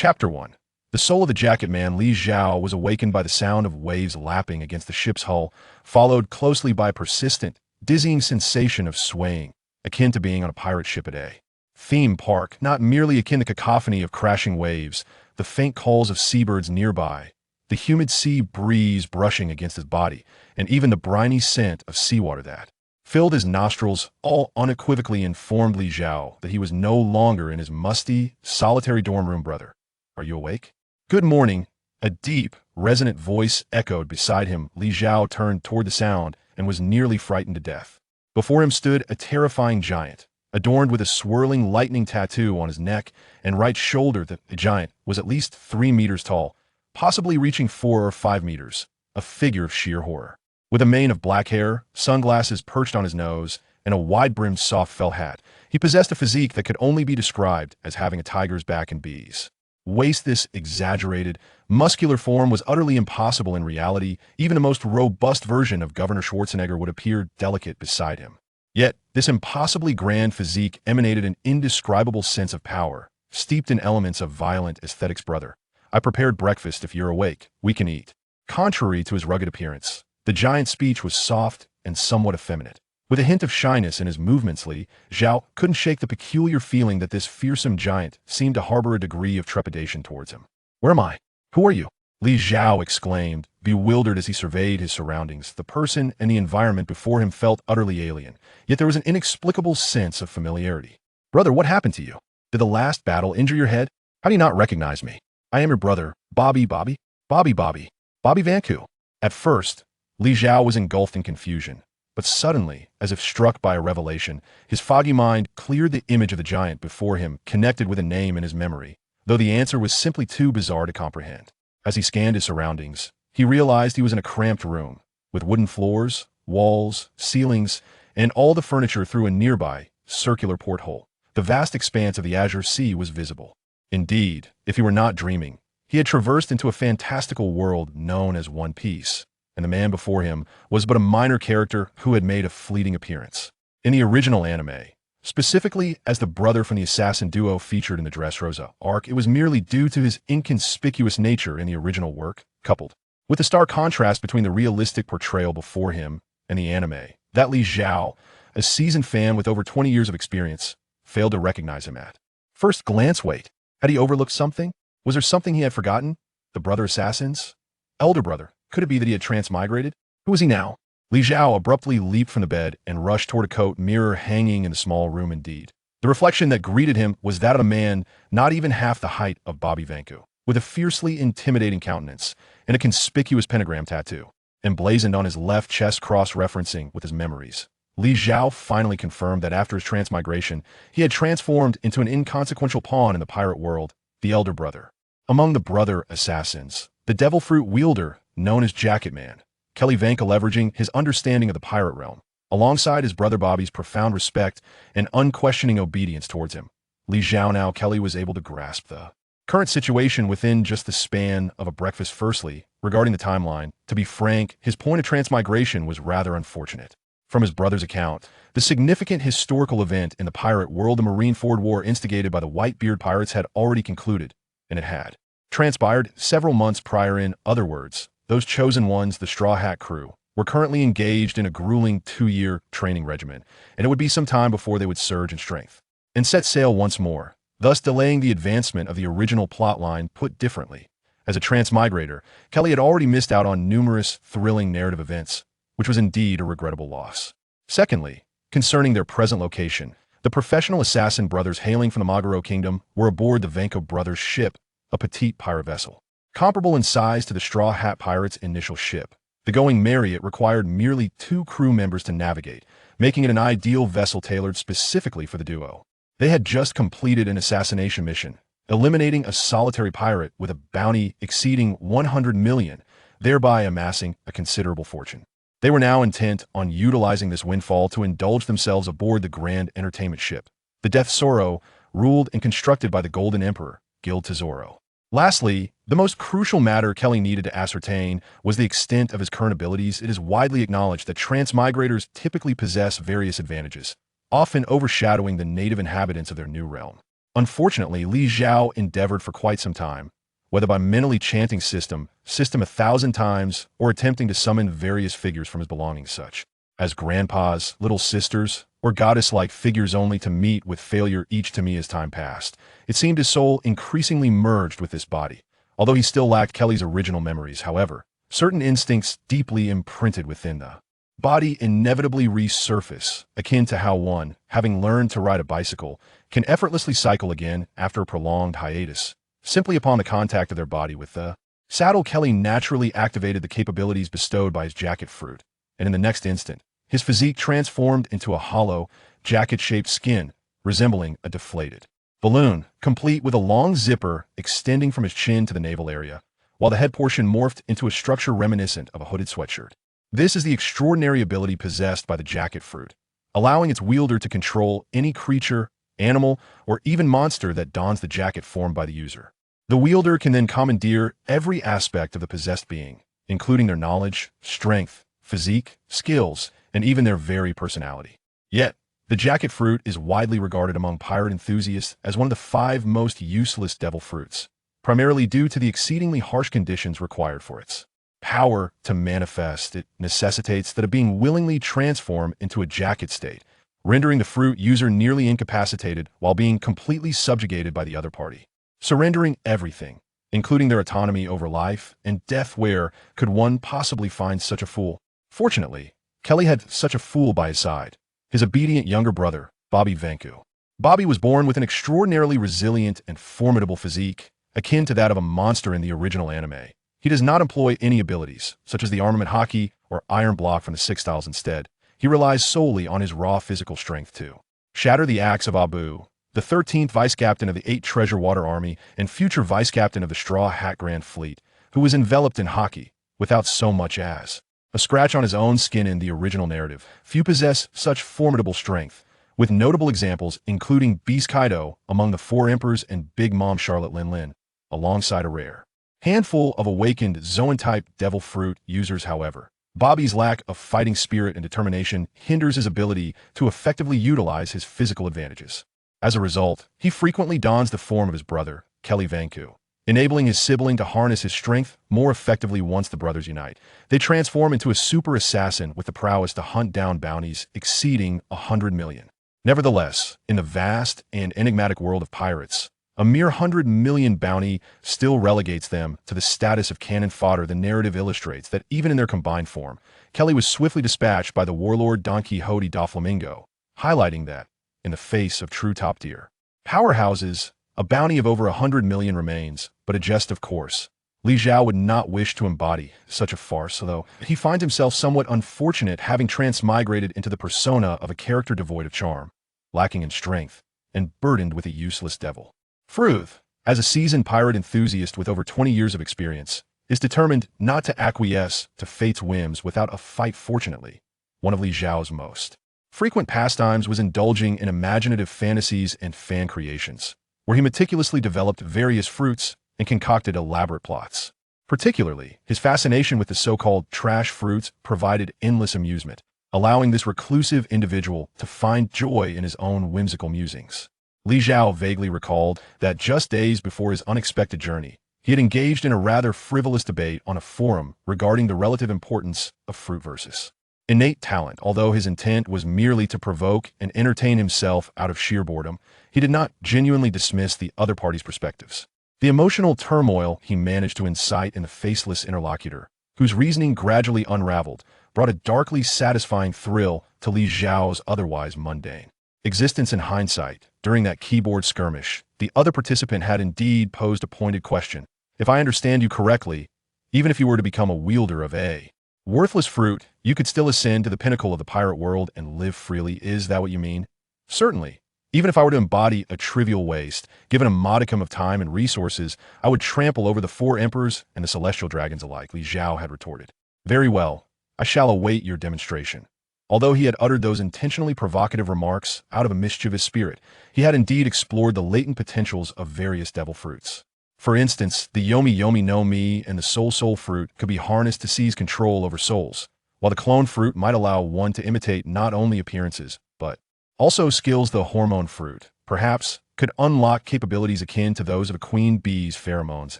Chapter 1. The soul of the jacket man, Li Zhao, was awakened by the sound of waves lapping against the ship's hull, followed closely by a persistent, dizzying sensation of swaying, akin to being on a pirate ship at a theme park, not merely akin to cacophony of crashing waves, the faint calls of seabirds nearby, the humid sea breeze brushing against his body, and even the briny scent of seawater that filled his nostrils, all unequivocally informed Li Zhao that he was no longer in his musty, solitary dorm room. Brother, are you awake? Good morning. A deep, resonant voice echoed beside him. Li Zhao turned toward the sound and was nearly frightened to death. Before him stood a terrifying giant, adorned with a swirling lightning tattoo on his neck and right shoulder. The giant was at least 3 meters tall, possibly reaching 4 or 5 meters, a figure of sheer horror. With a mane of black hair, sunglasses perched on his nose, and a wide-brimmed soft felt hat, he possessed a physique that could only be described as having a tiger's back and bees. Waste this exaggerated, muscular form was utterly impossible in reality. Even the most robust version of Governor Schwarzenegger would appear delicate beside him. Yet, this impossibly grand physique emanated an indescribable sense of power, steeped in elements of violent aesthetics. Brother, I prepared breakfast. If you're awake, we can eat. Contrary to his rugged appearance, the giant's speech was soft and somewhat effeminate. With a hint of shyness in his movements, Li Zhao couldn't shake the peculiar feeling that this fearsome giant seemed to harbor a degree of trepidation towards him. Where am I? Who are you? Li Zhao exclaimed, bewildered as he surveyed his surroundings. The person and the environment before him felt utterly alien, yet there was an inexplicable sense of familiarity. Brother, what happened to you? Did the last battle injure your head? How do you not recognize me? I am your brother, Bobby Vanku. At first, Li Zhao was engulfed in confusion, but suddenly, as if struck by a revelation, his foggy mind cleared. The image of the giant before him connected with a name in his memory, though the answer was simply too bizarre to comprehend. As he scanned his surroundings, he realized he was in a cramped room, with wooden floors, walls, ceilings, and all the furniture through a nearby, circular porthole. The vast expanse of the azure sea was visible. Indeed, if he were not dreaming, he had traversed into a fantastical world known as One Piece, and the man before him was but a minor character who had made a fleeting appearance. In the original anime, specifically as the brother from the assassin duo featured in the Dressrosa arc, it was merely due to his inconspicuous nature in the original work, coupled with the stark contrast between the realistic portrayal before him and the anime, that Li Zhao, a seasoned fan with over 20 years of experience, failed to recognize him at first glance. Wait, had he overlooked something? Was there something he had forgotten? The brother assassins? Elder brother? Could it be that he had transmigrated? Who was he now? Li Zhao abruptly leaped from the bed and rushed toward a coat mirror hanging in the small room. Indeed, the reflection that greeted him was that of a man not even half the height of Bobby Vanku, with a fiercely intimidating countenance and a conspicuous pentagram tattoo emblazoned on his left chest, cross-referencing with his memories. Li Zhao finally confirmed that after his transmigration, he had transformed into an inconsequential pawn in the pirate world, the elder brother. Among the brother assassins, the devil fruit wielder, known as Jacket Man, Kelly Vanka, leveraging his understanding of the pirate realm, alongside his brother Bobby's profound respect and unquestioning obedience towards him. Li Zhao now Kelly was able to grasp the current situation within just the span of a breakfast. Firstly, regarding the timeline, to be frank, his point of transmigration was rather unfortunate. From his brother's account, the significant historical event in the pirate world, the Marineford War instigated by the Whitebeard pirates, had already concluded, and it had transpired several months prior. In other words, those chosen ones, the Straw Hat crew, were currently engaged in a grueling 2-year training regimen, and it would be some time before they would surge in strength and set sail once more, thus delaying the advancement of the original plotline. Put differently, as a transmigrator, Kelly had already missed out on numerous thrilling narrative events, which was indeed a regrettable loss. Secondly, concerning their present location, the professional assassin brothers hailing from the Maguro Kingdom were aboard the Vanko brothers' ship, a petite pirate vessel, comparable in size to the Straw Hat Pirates' initial ship. The Going Marriott required merely 2 crew members to navigate, making it an ideal vessel tailored specifically for the duo. They had just completed an assassination mission, eliminating a solitary pirate with a bounty exceeding 100 million, thereby amassing a considerable fortune. They were now intent on utilizing this windfall to indulge themselves aboard the grand entertainment ship, the Death Sorrow, ruled and constructed by the Golden Emperor, Gil Tesoro. Lastly, the most crucial matter Kelly needed to ascertain was the extent of his current abilities. It is widely acknowledged that transmigrators typically possess various advantages, often overshadowing the native inhabitants of their new realm. Unfortunately, Li Zhao endeavored for quite some time, whether by mentally chanting system 1,000 times, or attempting to summon various figures from his belongings such as grandpas, little sisters, or goddess-like figures, only to meet with failure each to me as time passed. It seemed his soul increasingly merged with this body. Although he still lacked Kelly's original memories, however, certain instincts deeply imprinted within the body inevitably resurface, akin to how one, having learned to ride a bicycle, can effortlessly cycle again after a prolonged hiatus, simply upon the contact of their body with the saddle. Kelly naturally activated the capabilities bestowed by his jacket fruit, and in the next instant, his physique transformed into a hollow, jacket-shaped skin, resembling a deflated balloon, complete with a long zipper extending from his chin to the navel area, while the head portion morphed into a structure reminiscent of a hooded sweatshirt. This is the extraordinary ability possessed by the jacket fruit, allowing its wielder to control any creature, animal, or even monster that dons the jacket formed by the user. The wielder can then commandeer every aspect of the possessed being, including their knowledge, strength, physique, skills, and even their very personality. Yet, the jacket fruit is widely regarded among pirate enthusiasts as one of the 5 most useless devil fruits, primarily due to the exceedingly harsh conditions required for its power to manifest. It necessitates that a being willingly transform into a jacket state, rendering the fruit user nearly incapacitated while being completely subjugated by the other party, surrendering everything, including their autonomy over life and death. Where could one possibly find such a fool? Fortunately, Kelly had such a fool by his side, his obedient younger brother, Bobby Vanku. Bobby was born with an extraordinarily resilient and formidable physique, akin to that of a monster in the original anime. He does not employ any abilities, such as the armament hockey or iron block from the 6 styles. Instead, he relies solely on his raw physical strength to shatter the axe of Abu, the 13th vice captain of the 8 Treasure Water Army and future vice captain of the Straw Hat Grand Fleet, who was enveloped in hockey, without so much as a scratch on his own skin. In the original narrative, few possess such formidable strength, with notable examples including Beast Kaido among the 4 emperors and Big Mom Charlotte Lin Lin, alongside a rare handful of awakened Zoan-type devil fruit users. However, Bobby's lack of fighting spirit and determination hinders his ability to effectively utilize his physical advantages. As a result, he frequently dons the form of his brother, Kelly Vanku, enabling his sibling to harness his strength more effectively. Once the brothers unite, they transform into a super assassin with the prowess to hunt down bounties exceeding 100 million. Nevertheless, in the vast and enigmatic world of pirates, a mere 100 million bounty still relegates them to the status of cannon fodder. The narrative illustrates that even in their combined form, Kelly was swiftly dispatched by the warlord Don Quixote da Flamingo, highlighting that, in the face of true top-tier powerhouses, a bounty of over 100 million remains but a jest. Of course, Li Zhao would not wish to embody such a farce, although he finds himself somewhat unfortunate, having transmigrated into the persona of a character devoid of charm, lacking in strength, and burdened with a useless devil fruit. As a seasoned pirate enthusiast with over 20 years of experience, is determined not to acquiesce to fate's whims without a fight. Fortunately, one of Li Zhao's most frequent pastimes was indulging in imaginative fantasies and fan creations, where he meticulously developed various fruits and concocted elaborate plots. Particularly, his fascination with the so-called trash fruits provided endless amusement, allowing this reclusive individual to find joy in his own whimsical musings. Li Zhao vaguely recalled that just days before his unexpected journey, he had engaged in a rather frivolous debate on a forum regarding the relative importance of fruit versus innate talent. Although his intent was merely to provoke and entertain himself out of sheer boredom, he did not genuinely dismiss the other party's perspectives. The emotional turmoil he managed to incite in the faceless interlocutor, whose reasoning gradually unraveled, brought a darkly satisfying thrill to Li Zhao's otherwise mundane existence. In hindsight, during that keyboard skirmish, the other participant had indeed posed a pointed question. If I understand you correctly, even if you were to become a wielder of a worthless fruit, you could still ascend to the pinnacle of the pirate world and live freely. Is that what you mean? Certainly. Even if I were to embody a trivial waste, given a modicum of time and resources, I would trample over the 4 emperors and the celestial dragons alike, Li Zhao had retorted. Very well, I shall await your demonstration. Although he had uttered those intentionally provocative remarks out of a mischievous spirit, he had indeed explored the latent potentials of various devil fruits. For instance, the Yomi Yomi no Mi and the Soul fruit could be harnessed to seize control over souls, while the clone fruit might allow one to imitate not only appearances, but also skills. The hormone fruit, perhaps, could unlock capabilities akin to those of a queen bee's pheromones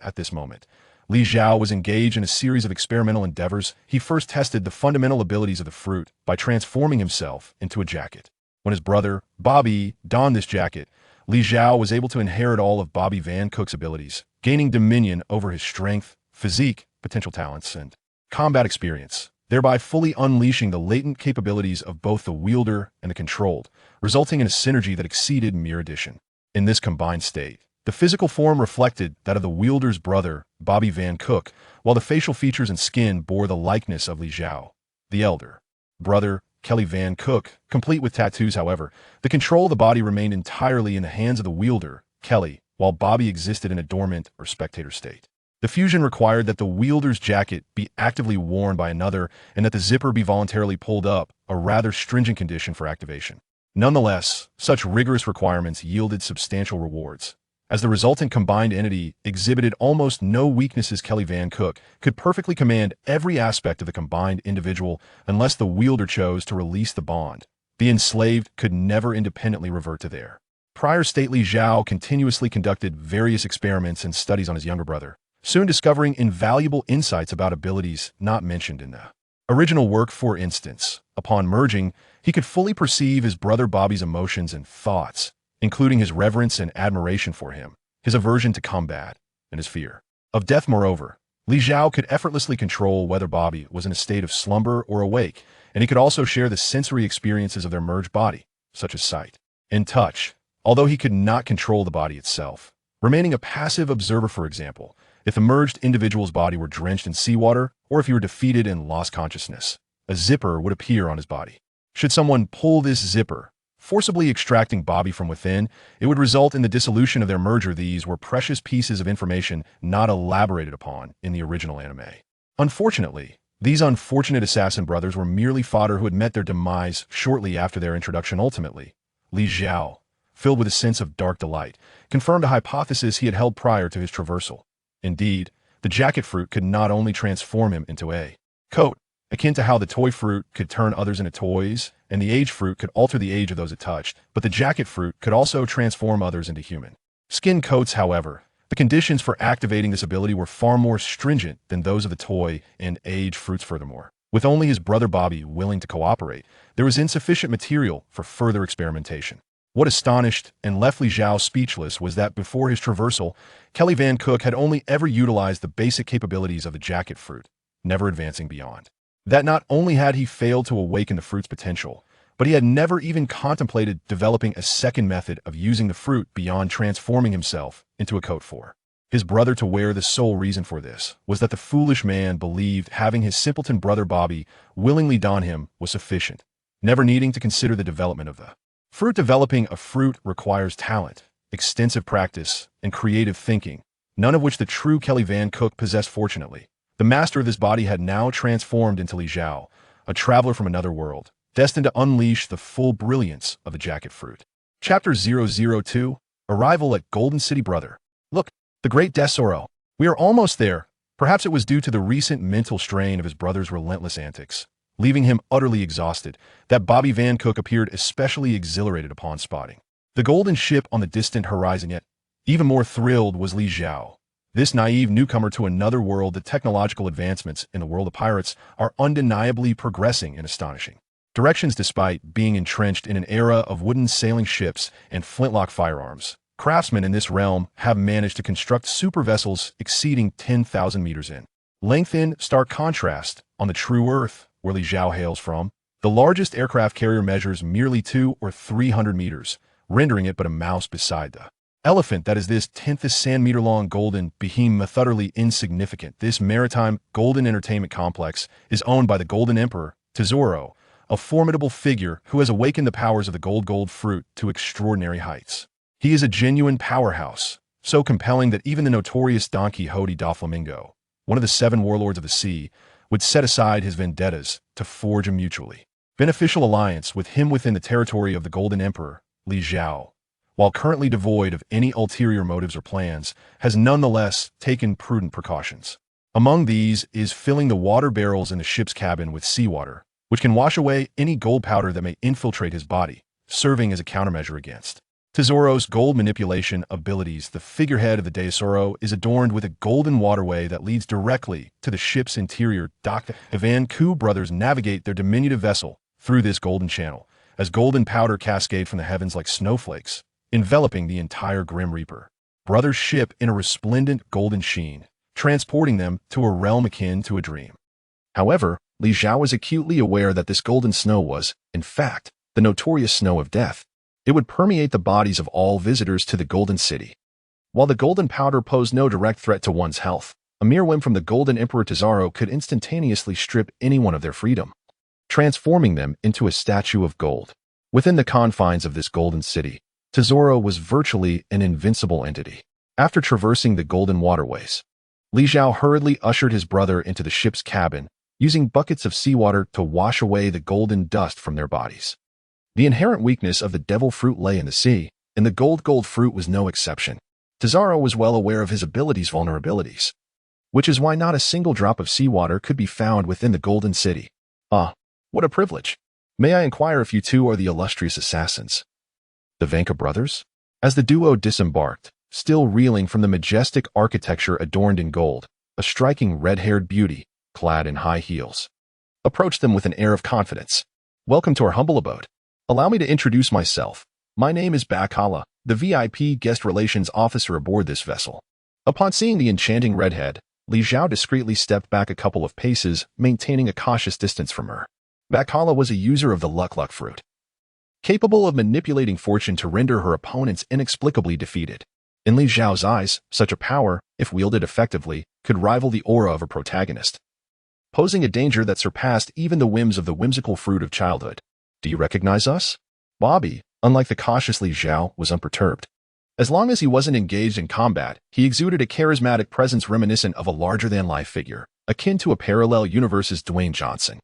at this moment. Li Zhao was engaged in a series of experimental endeavors. He first tested the fundamental abilities of the fruit by transforming himself into a jacket. When his brother, Bobby, donned this jacket, Li Zhao was able to inherit all of Bobby Van Cook's abilities, gaining dominion over his strength, physique, potential talents, and combat experience, thereby fully unleashing the latent capabilities of both the wielder and the controlled, resulting in a synergy that exceeded mere addition. In this combined state, the physical form reflected that of the wielder's brother, Bobby Van Cook, while the facial features and skin bore the likeness of Li Zhao, the elder brother, Kelly Van Cook, complete with tattoos. However, the control of the body remained entirely in the hands of the wielder, Kelly, while Bobby existed in a dormant or spectator state. The fusion required that the wielder's jacket be actively worn by another and that the zipper be voluntarily pulled up, a rather stringent condition for activation. Nonetheless, such rigorous requirements yielded substantial rewards. As the resultant combined entity exhibited almost no weaknesses, Kelly Van Cook could perfectly command every aspect of the combined individual unless the wielder chose to release the bond. The enslaved could never independently revert to their prior state. Li Zhao continuously conducted various experiments and studies on his younger brother, soon discovering invaluable insights about abilities not mentioned in the original work. For instance, upon merging, he could fully perceive his brother Bobby's emotions and thoughts, including his reverence and admiration for him, his aversion to combat, and his fear of death. Moreover, Li Zhao could effortlessly control whether Bobby was in a state of slumber or awake, and he could also share the sensory experiences of their merged body, such as sight and touch, although he could not control the body itself, remaining a passive observer. For example, if the merged individual's body were drenched in seawater, or if he were defeated and lost consciousness, a zipper would appear on his body. Should someone pull this zipper, forcibly extracting Bobby from within, it would result in the dissolution of their merger. These were precious pieces of information not elaborated upon in the original anime. Unfortunately, these unfortunate assassin brothers were merely fodder who had met their demise shortly after their introduction. Ultimately, Li Zhao, filled with a sense of dark delight, confirmed a hypothesis he had held prior to his traversal. Indeed, the jacket fruit could not only transform him into a coat, akin to how the toy fruit could turn others into toys, and the age fruit could alter the age of those it touched, but the jacket fruit could also transform others into human skin coats. However, the conditions for activating this ability were far more stringent than those of the toy and age fruits. Furthermore, with only his brother Bobby willing to cooperate, there was insufficient material for further experimentation. What astonished and left Li Zhao speechless was that before his traversal, Kelly Van Cook had only ever utilized the basic capabilities of the jacket fruit, never advancing beyond. That not only had he failed to awaken the fruit's potential, but he had never even contemplated developing a second method of using the fruit beyond transforming himself into a coat for his brother to wear. The sole reason for this was that the foolish man believed having his simpleton brother Bobby willingly don him was sufficient, never needing to consider the development of the fruit. Developing a fruit requires talent, extensive practice, and creative thinking, none of which the true Kelly Van Cook possessed. Fortunately, the master of this body had now transformed into Li Zhao, a traveler from another world, destined to unleash the full brilliance of the jacket fruit. Chapter 002, Arrival at Golden City. Brother, look, the great Desoro. We are almost there. Perhaps it was due to the recent mental strain of his brother's relentless antics, leaving him utterly exhausted, that Bobby Van Cook appeared especially exhilarated upon spotting the golden ship on the distant horizon. Yet, even more thrilled was Li Zhao, this naive newcomer to another world. The technological advancements in the world of pirates are undeniably progressing in astonishing directions. Despite being entrenched in an era of wooden sailing ships and flintlock firearms, craftsmen in this realm have managed to construct super vessels exceeding 10,000 meters in length. In stark contrast, on the true Earth, where Li Zhao hails from, the largest aircraft carrier measures merely 200 or 300 meters, rendering it but a mouse beside the elephant that is this 10th sand-meter-long golden behemoth. Utterly insignificant, this maritime golden entertainment complex is owned by the Golden Emperor, Tesoro, a formidable figure who has awakened the powers of the gold fruit to extraordinary heights. He is a genuine powerhouse, so compelling that even the notorious Don Quixote da Flamingo, one of the 7 warlords of the sea, would set aside his vendettas to forge a mutually beneficial alliance with him within the territory of the Golden Emperor. Li Zhao, while currently devoid of any ulterior motives or plans, has nonetheless taken prudent precautions. Among these is filling the water barrels in the ship's cabin with seawater, which can wash away any gold powder that may infiltrate his body, serving as a countermeasure against Tesoro's gold manipulation abilities. The figurehead of the Tesoro is adorned with a golden waterway that leads directly to the ship's interior dock. The Van Ku brothers navigate their diminutive vessel through this golden channel, as golden powder cascade from the heavens like snowflakes, enveloping the entire Grim Reaper brothers' ship in a resplendent golden sheen, transporting them to a realm akin to a dream. However, Li Zhao was acutely aware that this golden snow was, in fact, the notorious snow of death. It would permeate the bodies of all visitors to the Golden City. While the golden powder posed no direct threat to one's health, a mere whim from the Golden Emperor Tesoro could instantaneously strip anyone of their freedom, transforming them into a statue of gold. Within the confines of this Golden City, Tesoro was virtually an invincible entity. After traversing the golden waterways, Li Zhao hurriedly ushered his brother into the ship's cabin, using buckets of seawater to wash away the golden dust from their bodies. The inherent weakness of the devil fruit lay in the sea, and the gold fruit was no exception. Tesoro was well aware of his abilities' vulnerabilities, which is why not a single drop of seawater could be found within the Golden City. Ah, what a privilege! May I inquire if you two are the illustrious assassins? The Vanka brothers? As the duo disembarked, still reeling from the majestic architecture adorned in gold, a striking red-haired beauty, clad in high heels, approached them with an air of confidence. Welcome to our humble abode. Allow me to introduce myself. My name is Bakala, the VIP guest relations officer aboard this vessel. Upon seeing the enchanting redhead, Li Zhao discreetly stepped back a couple of paces, maintaining a cautious distance from her. Bakala was a user of the luck fruit, capable of manipulating fortune to render her opponents inexplicably defeated. In Li Zhao's eyes, such a power, if wielded effectively, could rival the aura of a protagonist, posing a danger that surpassed even the whims of the whimsical fruit of childhood. Do you recognize us? Bobby, unlike the cautious Li Zhao, was unperturbed. As long as he wasn't engaged in combat, he exuded a charismatic presence reminiscent of a larger-than-life figure, akin to a parallel universe's Dwayne Johnson.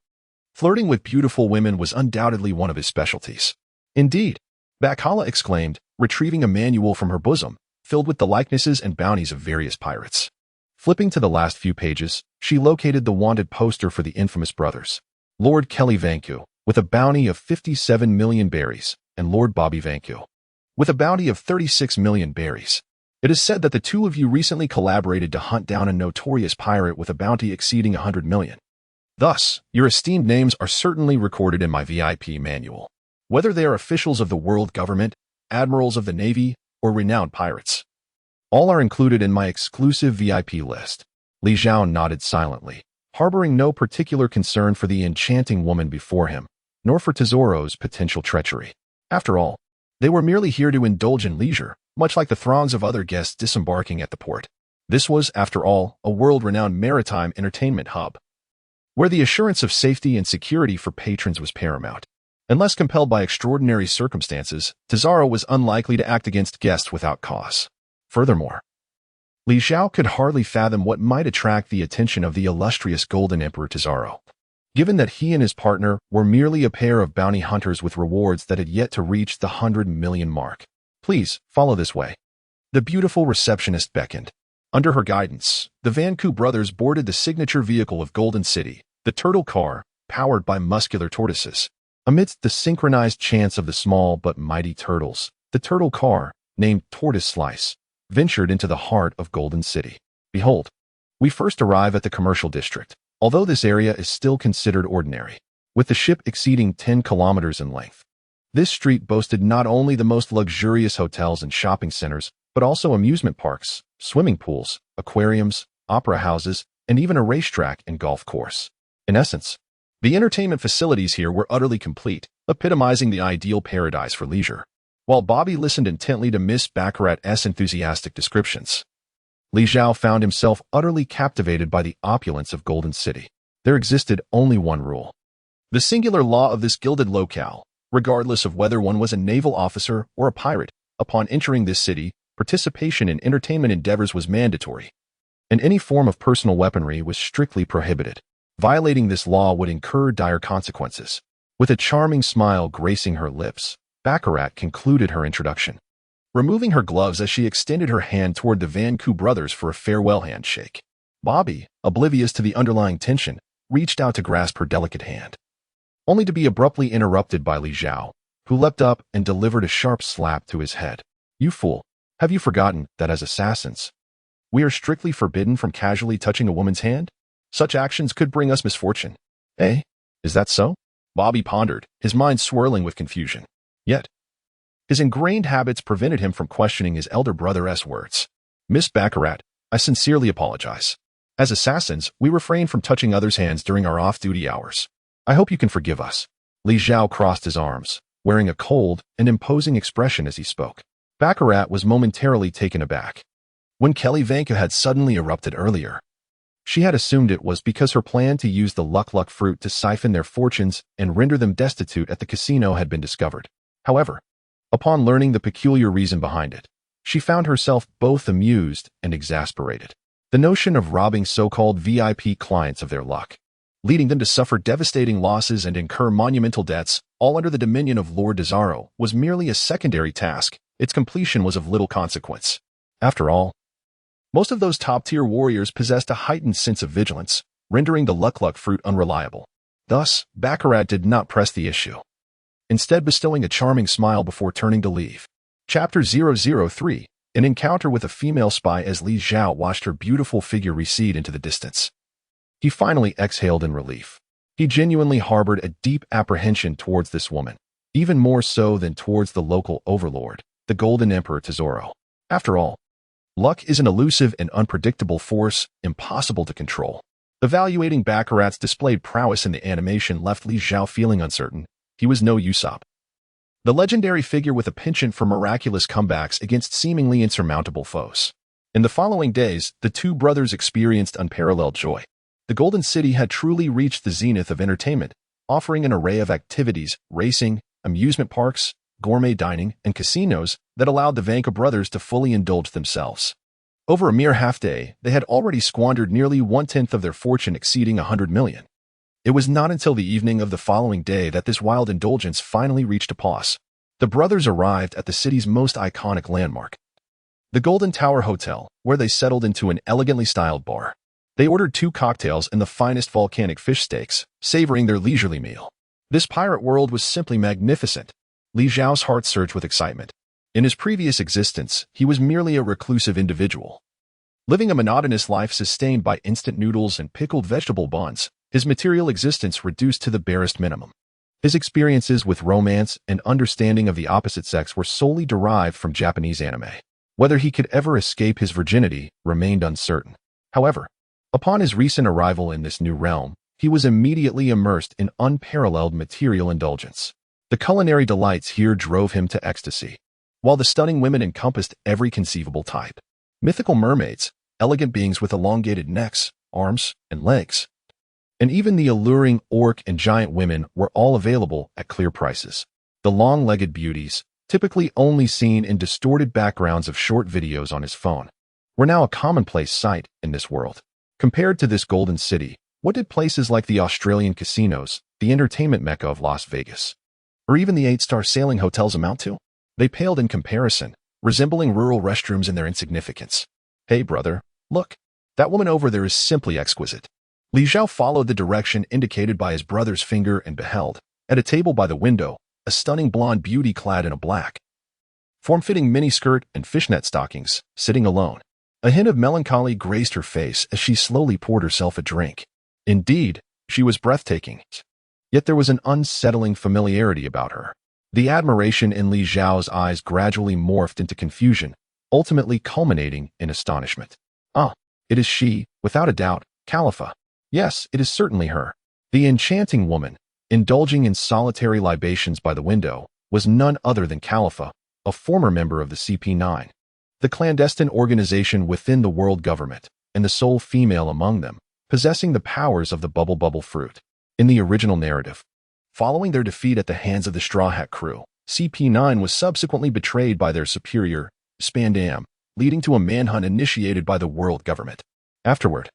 Flirting with beautiful women was undoubtedly one of his specialties. Indeed, Bakala exclaimed, retrieving a manual from her bosom, filled with the likenesses and bounties of various pirates. Flipping to the last few pages, she located the wanted poster for the infamous brothers, Lord Kelly Vanku, with a bounty of 57 million berries, and Lord Bobby Vanku, with a bounty of 36 million berries. It is said that the two of you recently collaborated to hunt down a notorious pirate with a bounty exceeding 100 million. Thus, your esteemed names are certainly recorded in my VIP manual. Whether they are officials of the world government, admirals of the Navy, or renowned pirates, all are included in my exclusive VIP list. Li Zhao nodded silently, harboring no particular concern for the enchanting woman before him, nor for Tesoro's potential treachery. After all, they were merely here to indulge in leisure, much like the throngs of other guests disembarking at the port. This was, after all, a world-renowned maritime entertainment hub, where the assurance of safety and security for patrons was paramount. Unless compelled by extraordinary circumstances, Tesoro was unlikely to act against guests without cause. Furthermore, Li Zhao could hardly fathom what might attract the attention of the illustrious Golden Emperor Tesoro, given that he and his partner were merely a pair of bounty hunters with rewards that had yet to reach the 100 million mark. Please, follow this way. The beautiful receptionist beckoned. Under her guidance, the Van Ku brothers boarded the signature vehicle of Golden City, the turtle car, powered by muscular tortoises. Amidst the synchronized chants of the small but mighty turtles, the turtle car, named Tortoise Slice, ventured into the heart of Golden City. Behold, we first arrive at the commercial district, although this area is still considered ordinary, with the ship exceeding 10 kilometers in length. This street boasted not only the most luxurious hotels and shopping centers, but also amusement parks, swimming pools, aquariums, opera houses, and even a racetrack and golf course. In essence, the entertainment facilities here were utterly complete, epitomizing the ideal paradise for leisure. While Bobby listened intently to Miss Baccarat's enthusiastic descriptions, Li Zhao found himself utterly captivated by the opulence of Golden City. There existed only one rule. The singular law of this gilded locale, regardless of whether one was a naval officer or a pirate, upon entering this city, participation in entertainment endeavors was mandatory, and any form of personal weaponry was strictly prohibited. Violating this law would incur dire consequences. With a charming smile gracing her lips, Baccarat concluded her introduction, removing her gloves as she extended her hand toward the Van Ku brothers for a farewell handshake. Bobby, oblivious to the underlying tension, reached out to grasp her delicate hand, only to be abruptly interrupted by Li Zhao, who leapt up and delivered a sharp slap to his head. "You fool! Have you forgotten that as assassins, we are strictly forbidden from casually touching a woman's hand? Such actions could bring us misfortune." "Eh? Is that so?" Bobby pondered, his mind swirling with confusion. Yet, his ingrained habits prevented him from questioning his elder brother's words. "Miss Baccarat, I sincerely apologize. As assassins, we refrain from touching others' hands during our off-duty hours. I hope you can forgive us." Li Zhao crossed his arms, wearing a cold and imposing expression as he spoke. Baccarat was momentarily taken aback. When Kelly Vanka had suddenly erupted earlier, she had assumed it was because her plan to use the luck fruit to siphon their fortunes and render them destitute at the casino had been discovered. However, upon learning the peculiar reason behind it, she found herself both amused and exasperated. The notion of robbing so-called VIP clients of their luck, leading them to suffer devastating losses and incur monumental debts, all under the dominion of Lord Zhao, was merely a secondary task. Its completion was of little consequence. After all, most of those top-tier warriors possessed a heightened sense of vigilance, rendering the luck fruit unreliable. Thus, Baccarat did not press the issue, instead bestowing a charming smile before turning to leave. Chapter 003, an encounter with a female spy. As Li Zhao watched her beautiful figure recede into the distance, he finally exhaled in relief. He genuinely harbored a deep apprehension towards this woman, even more so than towards the local overlord, the Golden Emperor Tesoro. After all, luck is an elusive and unpredictable force, impossible to control. Evaluating Baccarat's displayed prowess in the animation left Li Zhao feeling uncertain. He was no Usopp, the legendary figure with a penchant for miraculous comebacks against seemingly insurmountable foes. In the following days, the two brothers experienced unparalleled joy. The Golden City had truly reached the zenith of entertainment, offering an array of activities, racing, amusement parks, gourmet dining, and casinos that allowed the Vanka brothers to fully indulge themselves. Over a mere half-day, they had already squandered nearly one-tenth of their fortune, exceeding 100 million. It was not until the evening of the following day that this wild indulgence finally reached a pause. The brothers arrived at the city's most iconic landmark, the Golden Tower Hotel, where they settled into an elegantly styled bar. They ordered 2 cocktails and the finest volcanic fish steaks, savoring their leisurely meal. This pirate world was simply magnificent. Li Zhao's heart surged with excitement. In his previous existence, he was merely a reclusive individual, living a monotonous life sustained by instant noodles and pickled vegetable buns, his material existence reduced to the barest minimum. His experiences with romance and understanding of the opposite sex were solely derived from Japanese anime. Whether he could ever escape his virginity remained uncertain. However, upon his recent arrival in this new realm, he was immediately immersed in unparalleled material indulgence. The culinary delights here drove him to ecstasy, while the stunning women encompassed every conceivable type. Mythical mermaids, elegant beings with elongated necks, arms, and legs, and even the alluring orc and giant women were all available at clear prices. The long-legged beauties, typically only seen in distorted backgrounds of short videos on his phone, were now a commonplace sight in this world. Compared to this golden city, what did places like the Australian casinos, the entertainment mecca of Las Vegas, or even the 8-star sailing hotels amount to? They paled in comparison, resembling rural restrooms in their insignificance. "Hey, brother, look. That woman over there is simply exquisite." Li Zhao followed the direction indicated by his brother's finger and beheld, at a table by the window, a stunning blonde beauty clad in a black, form-fitting miniskirt and fishnet stockings, sitting alone. A hint of melancholy graced her face as she slowly poured herself a drink. Indeed, she was breathtaking. Yet there was an unsettling familiarity about her. The admiration in Li Zhao's eyes gradually morphed into confusion, ultimately culminating in astonishment. "Ah, it is she, without a doubt, Khalifa. Yes, it is certainly her." The enchanting woman, indulging in solitary libations by the window, was none other than Khalifa, a former member of the CP9, the clandestine organization within the world government, and the sole female among them, possessing the powers of the bubble fruit. In the original narrative, following their defeat at the hands of the Straw Hat crew, CP9 was subsequently betrayed by their superior, Spandam, leading to a manhunt initiated by the world government. Afterward,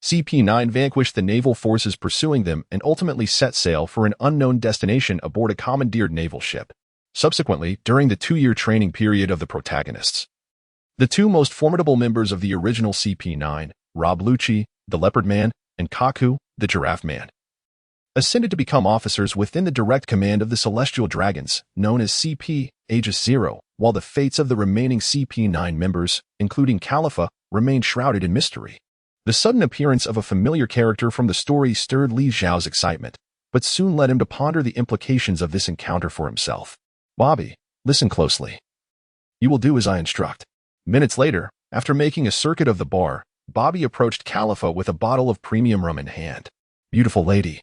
CP9 vanquished the naval forces pursuing them and ultimately set sail for an unknown destination aboard a commandeered naval ship. Subsequently, during the 2-year training period of the protagonists, the 2 most formidable members of the original CP9, Rob Lucci, the Leopard Man, and Kaku, the Giraffe Man, ascended to become officers within the direct command of the Celestial Dragons, known as CP, Aegis Zero, while the fates of the remaining CP9 members, including Khalifa, remained shrouded in mystery. The sudden appearance of a familiar character from the story stirred Li Zhao's excitement, but soon led him to ponder the implications of this encounter for himself. Bobby, listen closely. You will do as I instruct. Minutes later, after making a circuit of the bar, Bobby approached Khalifa with a bottle of premium rum in hand. Beautiful lady.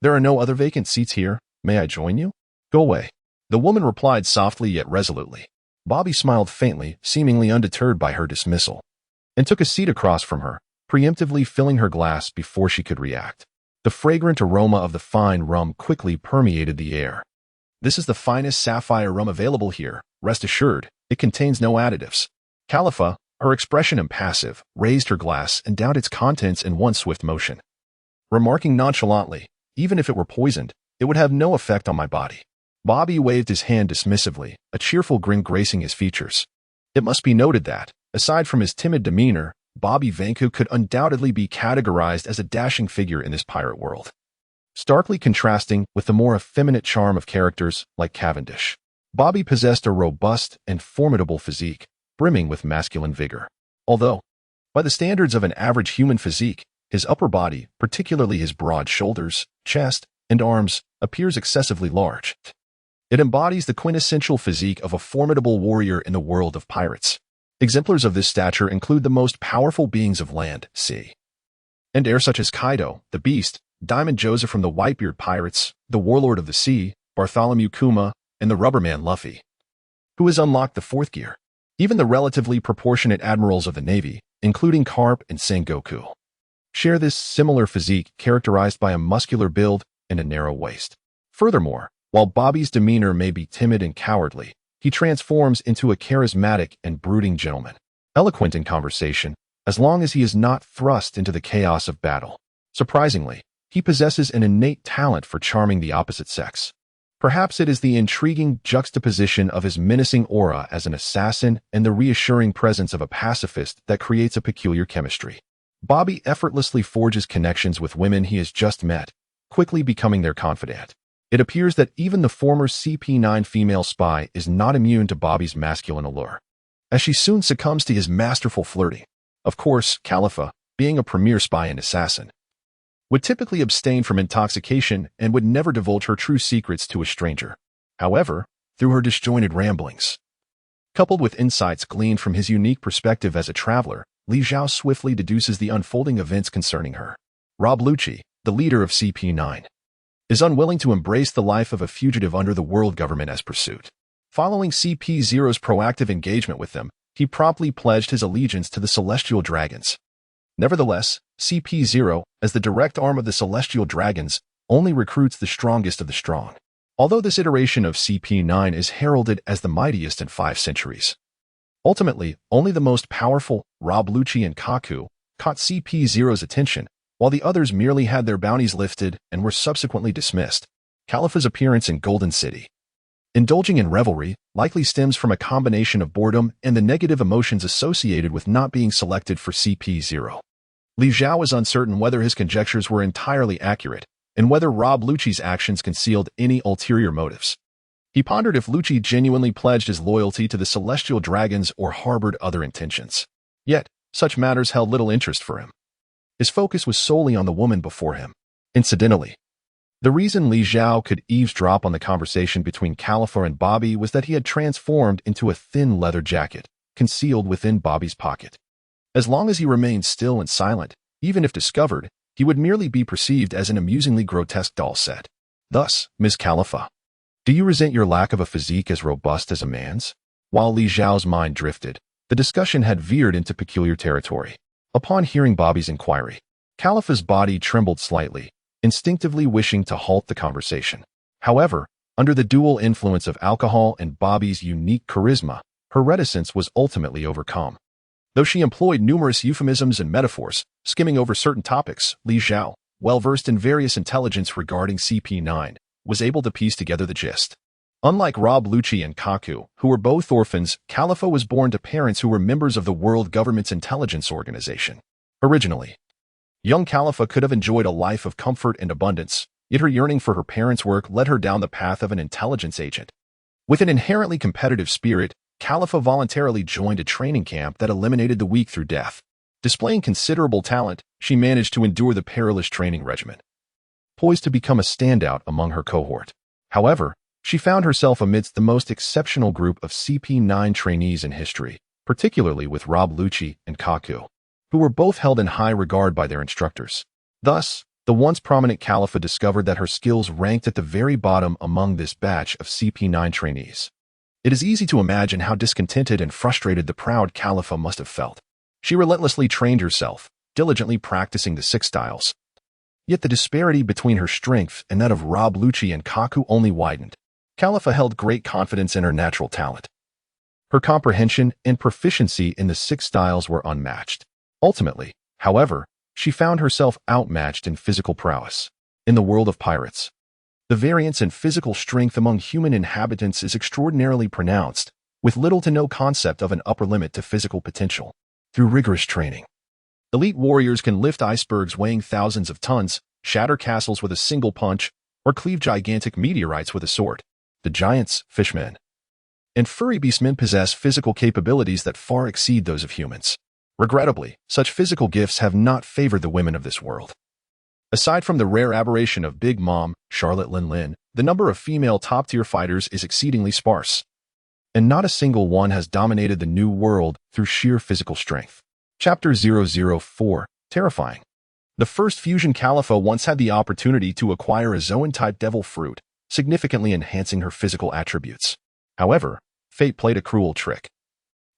There are no other vacant seats here. May I join you? Go away. The woman replied softly yet resolutely. Bobby smiled faintly, seemingly undeterred by her dismissal, and took a seat across from her, preemptively filling her glass before she could react. The fragrant aroma of the fine rum quickly permeated the air. This is the finest sapphire rum available here. Rest assured, it contains no additives. Khalifa, her expression impassive, raised her glass and downed its contents in one swift motion, remarking nonchalantly, even if it were poisoned, it would have no effect on my body. Bobby waved his hand dismissively, a cheerful grin gracing his features. It must be noted that, aside from his timid demeanor, Bobby Vanku could undoubtedly be categorized as a dashing figure in this pirate world, starkly contrasting with the more effeminate charm of characters like Cavendish. Bobby possessed a robust and formidable physique, brimming with masculine vigor. Although, by the standards of an average human physique, his upper body, particularly his broad shoulders, chest, and arms, appears excessively large. It embodies the quintessential physique of a formidable warrior in the world of pirates. Exemplars of this stature include the most powerful beings of land, sea, and air such as Kaido, the Beast, Diamond Joseph from the Whitebeard Pirates, the Warlord of the Sea, Bartholomew Kuma, and the Rubberman Luffy, who has unlocked the fourth gear. Even the relatively proportionate admirals of the Navy, including Carp and Sengoku, share this similar physique characterized by a muscular build and a narrow waist. Furthermore, while Bobby's demeanor may be timid and cowardly, he transforms into a charismatic and brooding gentleman, eloquent in conversation, as long as he is not thrust into the chaos of battle. Surprisingly, he possesses an innate talent for charming the opposite sex. Perhaps it is the intriguing juxtaposition of his menacing aura as an assassin and the reassuring presence of a pacifist that creates a peculiar chemistry. Bobby effortlessly forges connections with women he has just met, quickly becoming their confidant. It appears that even the former CP9 female spy is not immune to Bobby's masculine allure, as she soon succumbs to his masterful flirting. Of course, Khalifa, being a premier spy and assassin, would typically abstain from intoxication and would never divulge her true secrets to a stranger. However, through her disjointed ramblings, coupled with insights gleaned from his unique perspective as a traveler, Li Zhao swiftly deduces the unfolding events concerning her. Rob Lucci, the leader of CP9, is unwilling to embrace the life of a fugitive under the world government as pursuit. Following CP0's proactive engagement with them, he promptly pledged his allegiance to the Celestial Dragons. Nevertheless, CP0, as the direct arm of the Celestial Dragons, only recruits the strongest of the strong. Although this iteration of CP9 is heralded as the mightiest in 5 centuries, ultimately, only the most powerful, Rob Lucci and Kaku, caught CP0's attention, while the others merely had their bounties lifted and were subsequently dismissed. Khalifa's appearance in Golden City, indulging in revelry, likely stems from a combination of boredom and the negative emotions associated with not being selected for CP0. Li Zhao is uncertain whether his conjectures were entirely accurate, and whether Rob Lucci's actions concealed any ulterior motives. He pondered if Lucci genuinely pledged his loyalty to the Celestial Dragons or harbored other intentions. Yet, such matters held little interest for him. His focus was solely on the woman before him. Incidentally, the reason Li Zhao could eavesdrop on the conversation between Khalifa and Bobby was that he had transformed into a thin leather jacket, concealed within Bobby's pocket. As long as he remained still and silent, even if discovered, he would merely be perceived as an amusingly grotesque doll set. Thus, Ms. Khalifa, do you resent your lack of a physique as robust as a man's? While Li Zhao's mind drifted, the discussion had veered into peculiar territory. Upon hearing Bobby's inquiry, Khalifa's body trembled slightly, instinctively wishing to halt the conversation. However, under the dual influence of alcohol and Bobby's unique charisma, her reticence was ultimately overcome. Though she employed numerous euphemisms and metaphors, skimming over certain topics, Li Zhao, well-versed in various intelligence regarding CP9, was able to piece together the gist. Unlike Rob Lucci and Kaku, who were both orphans, Khalifa was born to parents who were members of the world government's intelligence organization. Originally, young Khalifa could have enjoyed a life of comfort and abundance, Yet her yearning for her parents' work led her down the path of an intelligence agent. With an inherently competitive spirit, Khalifa voluntarily joined a training camp that eliminated the weak through death. Displaying considerable talent, she managed to endure the perilous training regimen, poised to become a standout among her cohort. However, she found herself amidst the most exceptional group of CP9 trainees in history, particularly with Rob Lucci and Kaku, who were both held in high regard by their instructors. Thus, the once prominent Khalifa discovered that her skills ranked at the very bottom among this batch of CP9 trainees. It is easy to imagine how discontented and frustrated the proud Khalifa must have felt. She relentlessly trained herself, diligently practicing the 6 styles. Yet the disparity between her strength and that of Rob Lucci and Kaku only widened. Khalifa held great confidence in her natural talent. Her comprehension and proficiency in the 6 styles were unmatched. Ultimately, however, she found herself outmatched in physical prowess. In the world of pirates, the variance in physical strength among human inhabitants is extraordinarily pronounced, with little to no concept of an upper limit to physical potential. Through rigorous training, elite warriors can lift icebergs weighing thousands of tons, shatter castles with a single punch, or cleave gigantic meteorites with a sword. The giants, fishmen, and furry beastmen possess physical capabilities that far exceed those of humans. Regrettably, such physical gifts have not favored the women of this world. Aside from the rare aberration of Big Mom, Charlotte Lin Lin, the number of female top-tier fighters is exceedingly sparse, and not a single one has dominated the new world through sheer physical strength. Chapter 004, Terrifying. The first Fusion Khalifa once had the opportunity to acquire a Zoan-type devil fruit, significantly enhancing her physical attributes. However, fate played a cruel trick.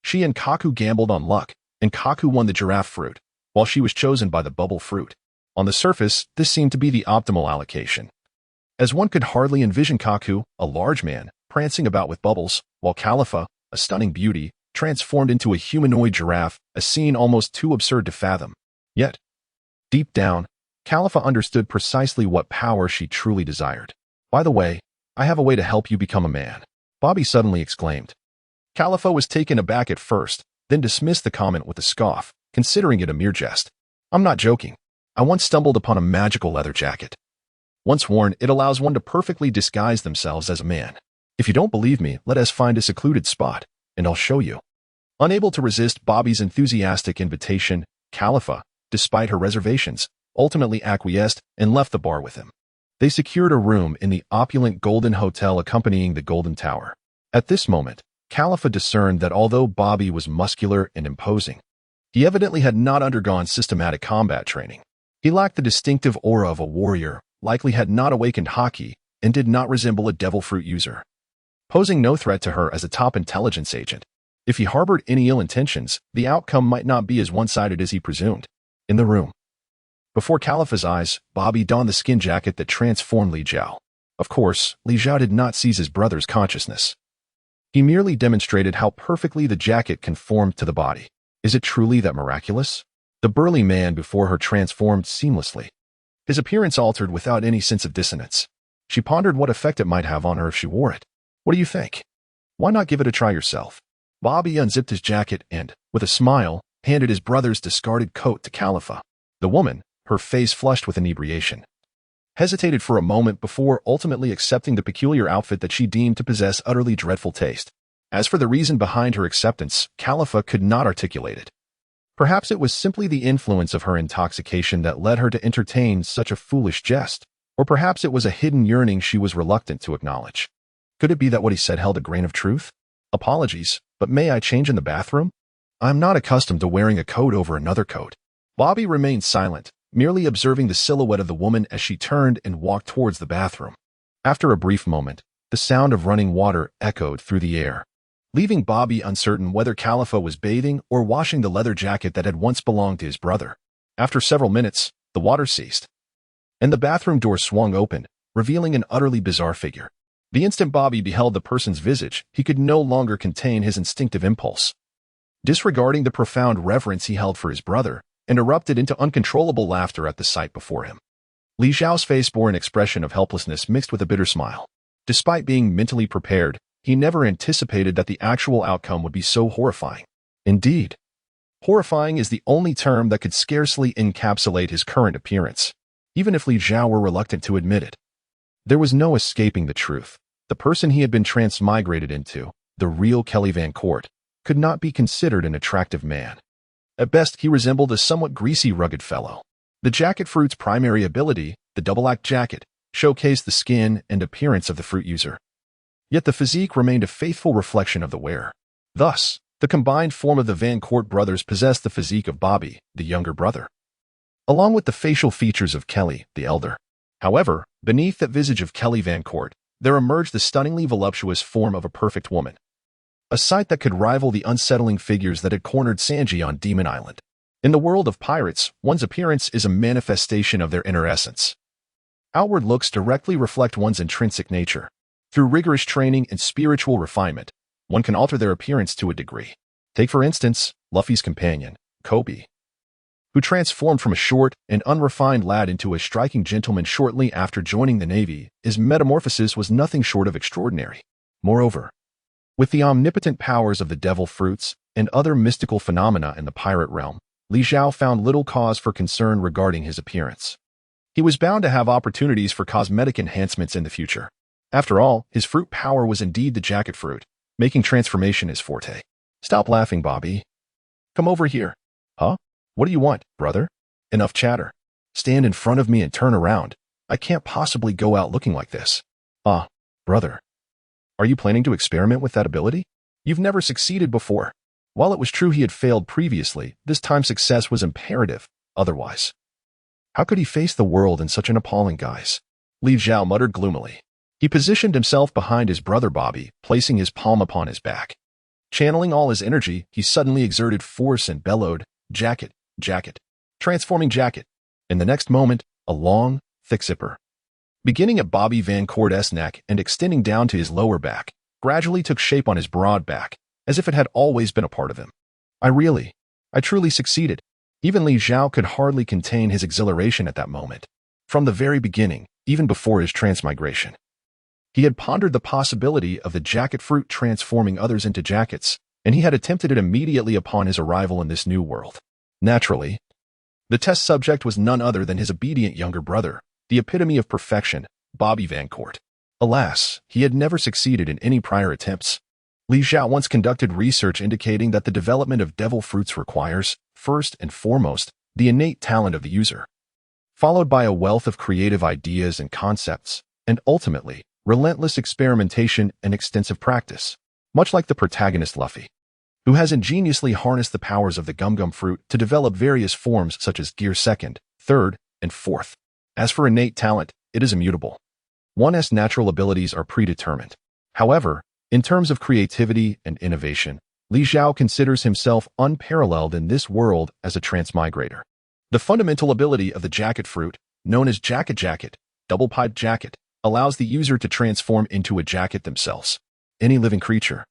She and Kaku gambled on luck, and Kaku won the giraffe fruit, while she was chosen by the bubble fruit. On the surface, this seemed to be the optimal allocation, as one could hardly envision Kaku, a large man, prancing about with bubbles, while Khalifa, a stunning beauty, transformed into a humanoid giraffe, a scene almost too absurd to fathom. Yet, deep down, Khalifa understood precisely what power she truly desired. By the way, I have a way to help you become a man, Bobby suddenly exclaimed. Khalifa was taken aback at first, then dismissed the comment with a scoff, considering it a mere jest. I'm not joking. I once stumbled upon a magical leather jacket. Once worn, it allows one to perfectly disguise themselves as a man. If you don't believe me, let us find a secluded spot, and I'll show you. Unable to resist Bobby's enthusiastic invitation, Khalifa, despite her reservations, ultimately acquiesced and left the bar with him. They secured a room in the opulent Golden Hotel accompanying the Golden Tower. At this moment, Khalifa discerned that although Bobby was muscular and imposing, he evidently had not undergone systematic combat training. He lacked the distinctive aura of a warrior, likely had not awakened haki, and did not resemble a devil fruit user, posing no threat to her as a top intelligence agent. If he harbored any ill intentions, the outcome might not be as one-sided as he presumed. In the room, before Khalifa's eyes, Bobby donned the skin jacket that transformed Li Zhao. Of course, Li Zhao did not seize his brother's consciousness. He merely demonstrated how perfectly the jacket conformed to the body. Is it truly that miraculous? The burly man before her transformed seamlessly. His appearance altered without any sense of dissonance. She pondered what effect it might have on her if she wore it. What do you think? Why not give it a try yourself? Bobby unzipped his jacket and, with a smile, handed his brother's discarded coat to Khalifa. The woman, her face flushed with inebriation, hesitated for a moment before ultimately accepting the peculiar outfit that she deemed to possess utterly dreadful taste. As for the reason behind her acceptance, Khalifa could not articulate it. Perhaps it was simply the influence of her intoxication that led her to entertain such a foolish jest, or perhaps it was a hidden yearning she was reluctant to acknowledge. Could it be that what he said held a grain of truth? Apologies, but may I change in the bathroom? I'm not accustomed to wearing a coat over another coat. Bobby remained silent, merely observing the silhouette of the woman as she turned and walked towards the bathroom. After a brief moment, the sound of running water echoed through the air, leaving Bobby uncertain whether Khalifa was bathing or washing the leather jacket that had once belonged to his brother. After several minutes, the water ceased, and the bathroom door swung open, revealing an utterly bizarre figure. The instant Bobby beheld the person's visage, he could no longer contain his instinctive impulse. Disregarding the profound reverence he held for his brother, and erupted into uncontrollable laughter at the sight before him. Li Zhao's face bore an expression of helplessness mixed with a bitter smile. Despite being mentally prepared, he never anticipated that the actual outcome would be so horrifying. Indeed, horrifying is the only term that could scarcely encapsulate his current appearance, even if Li Zhao were reluctant to admit it. There was no escaping the truth. The person he had been transmigrated into, the real Kelly Van Court, could not be considered an attractive man. At best, he resembled a somewhat greasy, rugged fellow. The jacket fruit's primary ability, the double-act jacket, showcased the skin and appearance of the fruit user. Yet the physique remained a faithful reflection of the wearer. Thus, the combined form of the Van Court brothers possessed the physique of Bobby, the younger brother, along with the facial features of Kelly, the elder. However, beneath that visage of Kelly Van Court, there emerged the stunningly voluptuous form of a perfect woman, a sight that could rival the unsettling figures that had cornered Sanji on Demon Island. In the world of pirates, one's appearance is a manifestation of their inner essence. Outward looks directly reflect one's intrinsic nature. Through rigorous training and spiritual refinement, one can alter their appearance to a degree. Take, for instance, Luffy's companion, Kobe, who transformed from a short and unrefined lad into a striking gentleman shortly after joining the Navy. His metamorphosis was nothing short of extraordinary. Moreover, with the omnipotent powers of the devil fruits and other mystical phenomena in the pirate realm, Li Zhao found little cause for concern regarding his appearance. He was bound to have opportunities for cosmetic enhancements in the future. After all, his fruit power was indeed the jacket fruit, making transformation his forte. Stop laughing, Bobby. Come over here. Huh? What do you want, brother? Enough chatter. Stand in front of me and turn around. I can't possibly go out looking like this. Brother. Are you planning to experiment with that ability? You've never succeeded before. While it was true he had failed previously, this time success was imperative. Otherwise, how could he face the world in such an appalling guise? Li Zhao muttered gloomily. He positioned himself behind his brother Bobby, placing his palm upon his back. Channeling all his energy, he suddenly exerted force and bellowed, "Jacket, jacket, transforming jacket." In the next moment, a long, thick zipper, beginning at Bobby Van Court's neck and extending down to his lower back, gradually took shape on his broad back, as if it had always been a part of him. I truly succeeded. Even Li Zhao could hardly contain his exhilaration at that moment. From the very beginning, even before his transmigration, he had pondered the possibility of the jacket fruit transforming others into jackets, and he had attempted it immediately upon his arrival in this new world. Naturally, the test subject was none other than his obedient younger brother, the epitome of perfection, Bobby Van Court. Alas, he had never succeeded in any prior attempts. Li Zhao once conducted research indicating that the development of devil fruits requires, first and foremost, the innate talent of the user, followed by a wealth of creative ideas and concepts, and ultimately, relentless experimentation and extensive practice, much like the protagonist Luffy, who has ingeniously harnessed the powers of the gum-gum fruit to develop various forms such as Gear 2nd, 3rd, and 4th. As for innate talent, it is immutable. One's natural abilities are predetermined. However, in terms of creativity and innovation, Li Zhao considers himself unparalleled in this world as a transmigrator. The fundamental ability of the jacket fruit, known as jacket, double-pipe jacket, allows the user to transform into a jacket themselves. Any living creature,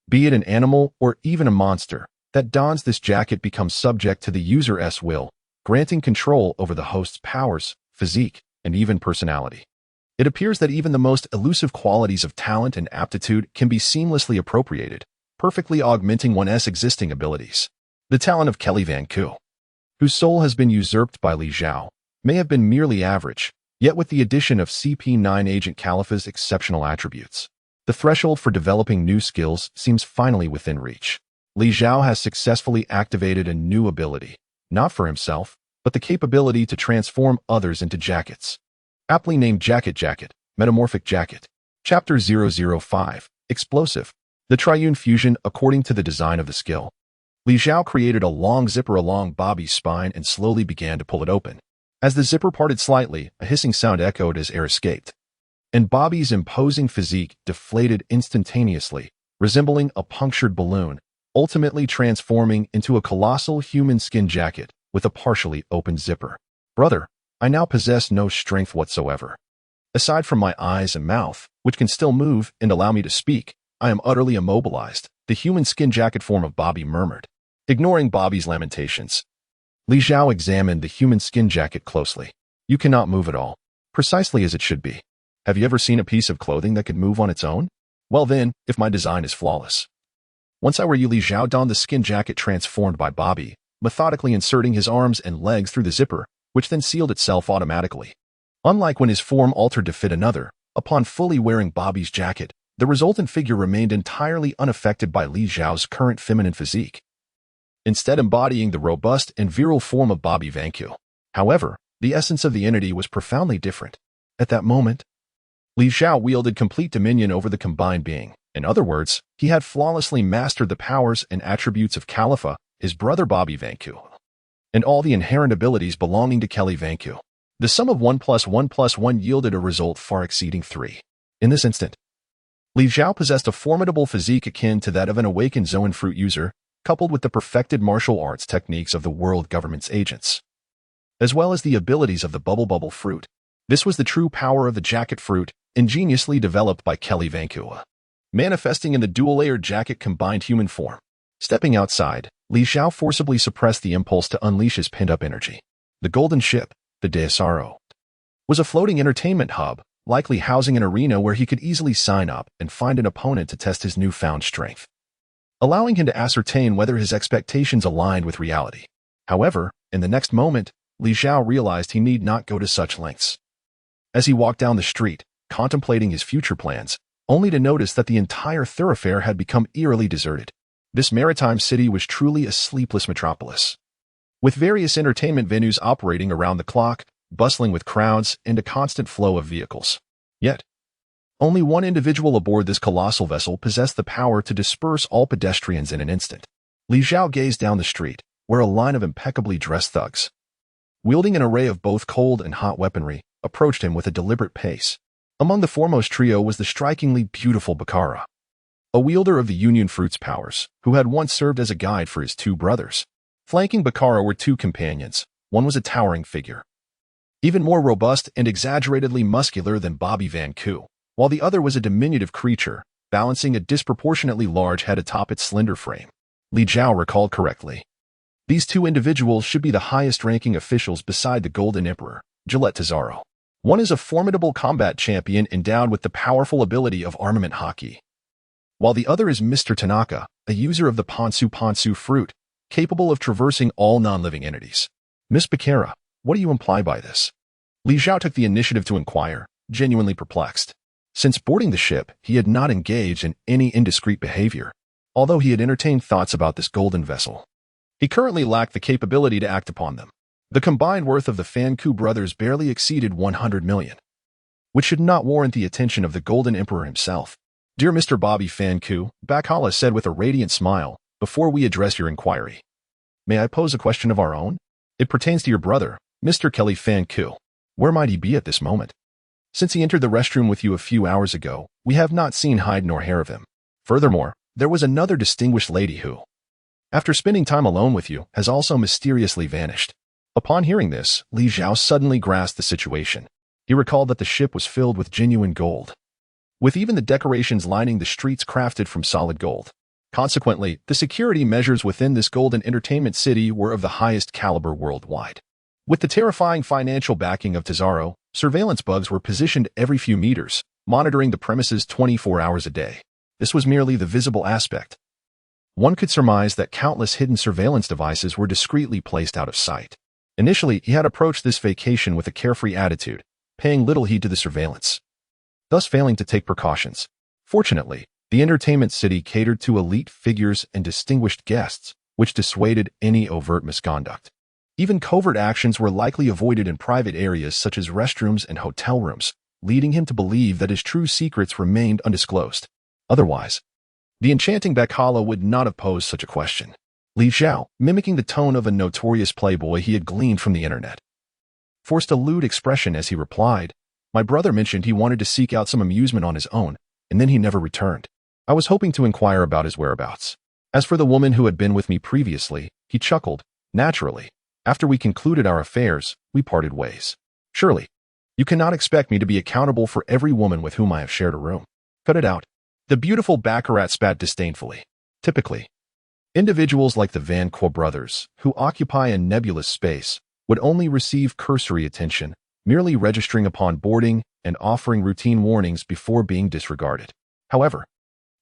be it an animal or even a monster, that dons this jacket becomes subject to the user's will, granting control over the host's powers, physique, and even personality. It appears that even the most elusive qualities of talent and aptitude can be seamlessly appropriated, perfectly augmenting one's existing abilities. The talent of Kelly Van Court, whose soul has been usurped by Li Zhao, may have been merely average, yet with the addition of CP9 Agent Caliph's exceptional attributes, the threshold for developing new skills seems finally within reach. Li Zhao has successfully activated a new ability, not for himself, but the capability to transform others into jackets. Aptly named Jacket, Metamorphic Jacket. Chapter 005, Explosive. The Triune Fusion according to the design of the skill. Li Zhao created a long zipper along Bobby's spine and slowly began to pull it open. As the zipper parted slightly, a hissing sound echoed as air escaped, and Bobby's imposing physique deflated instantaneously, resembling a punctured balloon, ultimately transforming into a colossal human skin jacket with a partially open zipper. Brother, I now possess no strength whatsoever. Aside from my eyes and mouth, which can still move and allow me to speak, I am utterly immobilized, the human skin jacket form of Bobby murmured. Ignoring Bobby's lamentations, Li Zhao examined the human skin jacket closely. You cannot move at all, precisely as it should be. Have you ever seen a piece of clothing that could move on its own? Well then, if my design is flawless. Once I were you, Li Zhao donned the skin jacket transformed by Bobby, methodically inserting his arms and legs through the zipper, which then sealed itself automatically. Unlike when his form altered to fit another, upon fully wearing Bobby's jacket, the resultant figure remained entirely unaffected by Li Zhao's current feminine physique, instead embodying the robust and virile form of Bobby Vanku. However, the essence of the entity was profoundly different. At that moment, Li Zhao wielded complete dominion over the combined being. In other words, he had flawlessly mastered the powers and attributes of Khalifa, his brother Bobby Vanku, and all the inherent abilities belonging to Kelly Vanku. The sum of 1 plus 1 plus 1 yielded a result far exceeding 3. In this instant, Li Zhao possessed a formidable physique akin to that of an awakened Zoan fruit user, coupled with the perfected martial arts techniques of the world government's agents, as well as the abilities of the bubble fruit. This was the true power of the jacket fruit, ingeniously developed by Kelly Vanku, manifesting in the dual-layered jacket combined human form. Stepping outside, Li Zhao forcibly suppressed the impulse to unleash his pent-up energy. The golden ship, the Deisaro, was a floating entertainment hub, likely housing an arena where he could easily sign up and find an opponent to test his newfound strength, allowing him to ascertain whether his expectations aligned with reality. However, in the next moment, Li Zhao realized he need not go to such lengths. As he walked down the street, contemplating his future plans, only to notice that the entire thoroughfare had become eerily deserted. This maritime city was truly a sleepless metropolis, with various entertainment venues operating around the clock, bustling with crowds and a constant flow of vehicles. Yet, only one individual aboard this colossal vessel possessed the power to disperse all pedestrians in an instant. Li Zhao gazed down the street, where a line of impeccably dressed thugs, wielding an array of both cold and hot weaponry, approached him with a deliberate pace. Among the foremost trio was the strikingly beautiful Bakara, a wielder of the Union Fruit's powers, who had once served as a guide for his two brothers. Flanking Bakara were two companions. One was a towering figure, even more robust and exaggeratedly muscular than Bobby Vanku, while the other was a diminutive creature, balancing a disproportionately large head atop its slender frame. Li Zhao recalled correctly. These two individuals should be the highest-ranking officials beside the Golden Emperor, Gillette Tazaro. One is a formidable combat champion endowed with the powerful ability of armament hockey, while the other is Mr. Tanaka, a user of the Ponsu fruit, capable of traversing all non-living entities. Miss Bakara, what do you imply by this? Li Zhao took the initiative to inquire, genuinely perplexed. Since boarding the ship, he had not engaged in any indiscreet behavior, although he had entertained thoughts about this golden vessel. He currently lacked the capability to act upon them. The combined worth of the Fanku brothers barely exceeded 100 million, which should not warrant the attention of the Golden Emperor himself. Dear Mr. Bobby Fanku, Bakala said with a radiant smile, before we address your inquiry, may I pose a question of our own? It pertains to your brother, Mr. Kelly Fanku. Where might he be at this moment? Since he entered the restroom with you a few hours ago, we have not seen hide nor hair of him. Furthermore, there was another distinguished lady who, after spending time alone with you, has also mysteriously vanished. Upon hearing this, Li Zhao suddenly grasped the situation. He recalled that the ship was filled with genuine gold, with even the decorations lining the streets crafted from solid gold. Consequently, the security measures within this golden entertainment city were of the highest caliber worldwide. With the terrifying financial backing of Tazaro, surveillance bugs were positioned every few meters, monitoring the premises 24 hours a day. This was merely the visible aspect. One could surmise that countless hidden surveillance devices were discreetly placed out of sight. Initially, he had approached this vacation with a carefree attitude, paying little heed to the surveillance, thus failing to take precautions. Fortunately, the entertainment city catered to elite figures and distinguished guests, which dissuaded any overt misconduct. Even covert actions were likely avoided in private areas such as restrooms and hotel rooms, leading him to believe that his true secrets remained undisclosed. Otherwise, the enchanting Bakala would not have posed such a question. Li Zhao, mimicking the tone of a notorious playboy he had gleaned from the internet, forced a lewd expression as he replied, My brother mentioned he wanted to seek out some amusement on his own, and then he never returned. I was hoping to inquire about his whereabouts. As for the woman who had been with me previously, he chuckled. Naturally, after we concluded our affairs, we parted ways. Surely, you cannot expect me to be accountable for every woman with whom I have shared a room. Cut it out. The beautiful Baccarat spat disdainfully. Typically, individuals like the Van Kwa brothers, who occupy a nebulous space, would only receive cursory attention, merely registering upon boarding and offering routine warnings before being disregarded. However,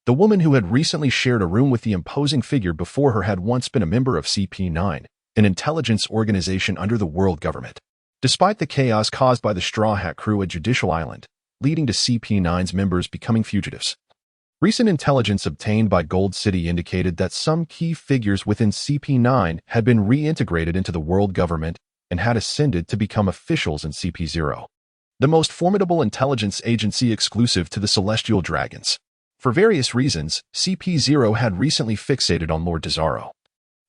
the woman who had recently shared a room with the imposing figure before her had once been a member of CP9, an intelligence organization under the world government. Despite the chaos caused by the Straw Hat crew at Judicial Island, leading to CP9's members becoming fugitives. Recent intelligence obtained by Gold City indicated that some key figures within CP9 had been reintegrated into the world government and had ascended to become officials in CP0, the most formidable intelligence agency exclusive to the Celestial Dragons. For various reasons, CP0 had recently fixated on Lord Tesoro,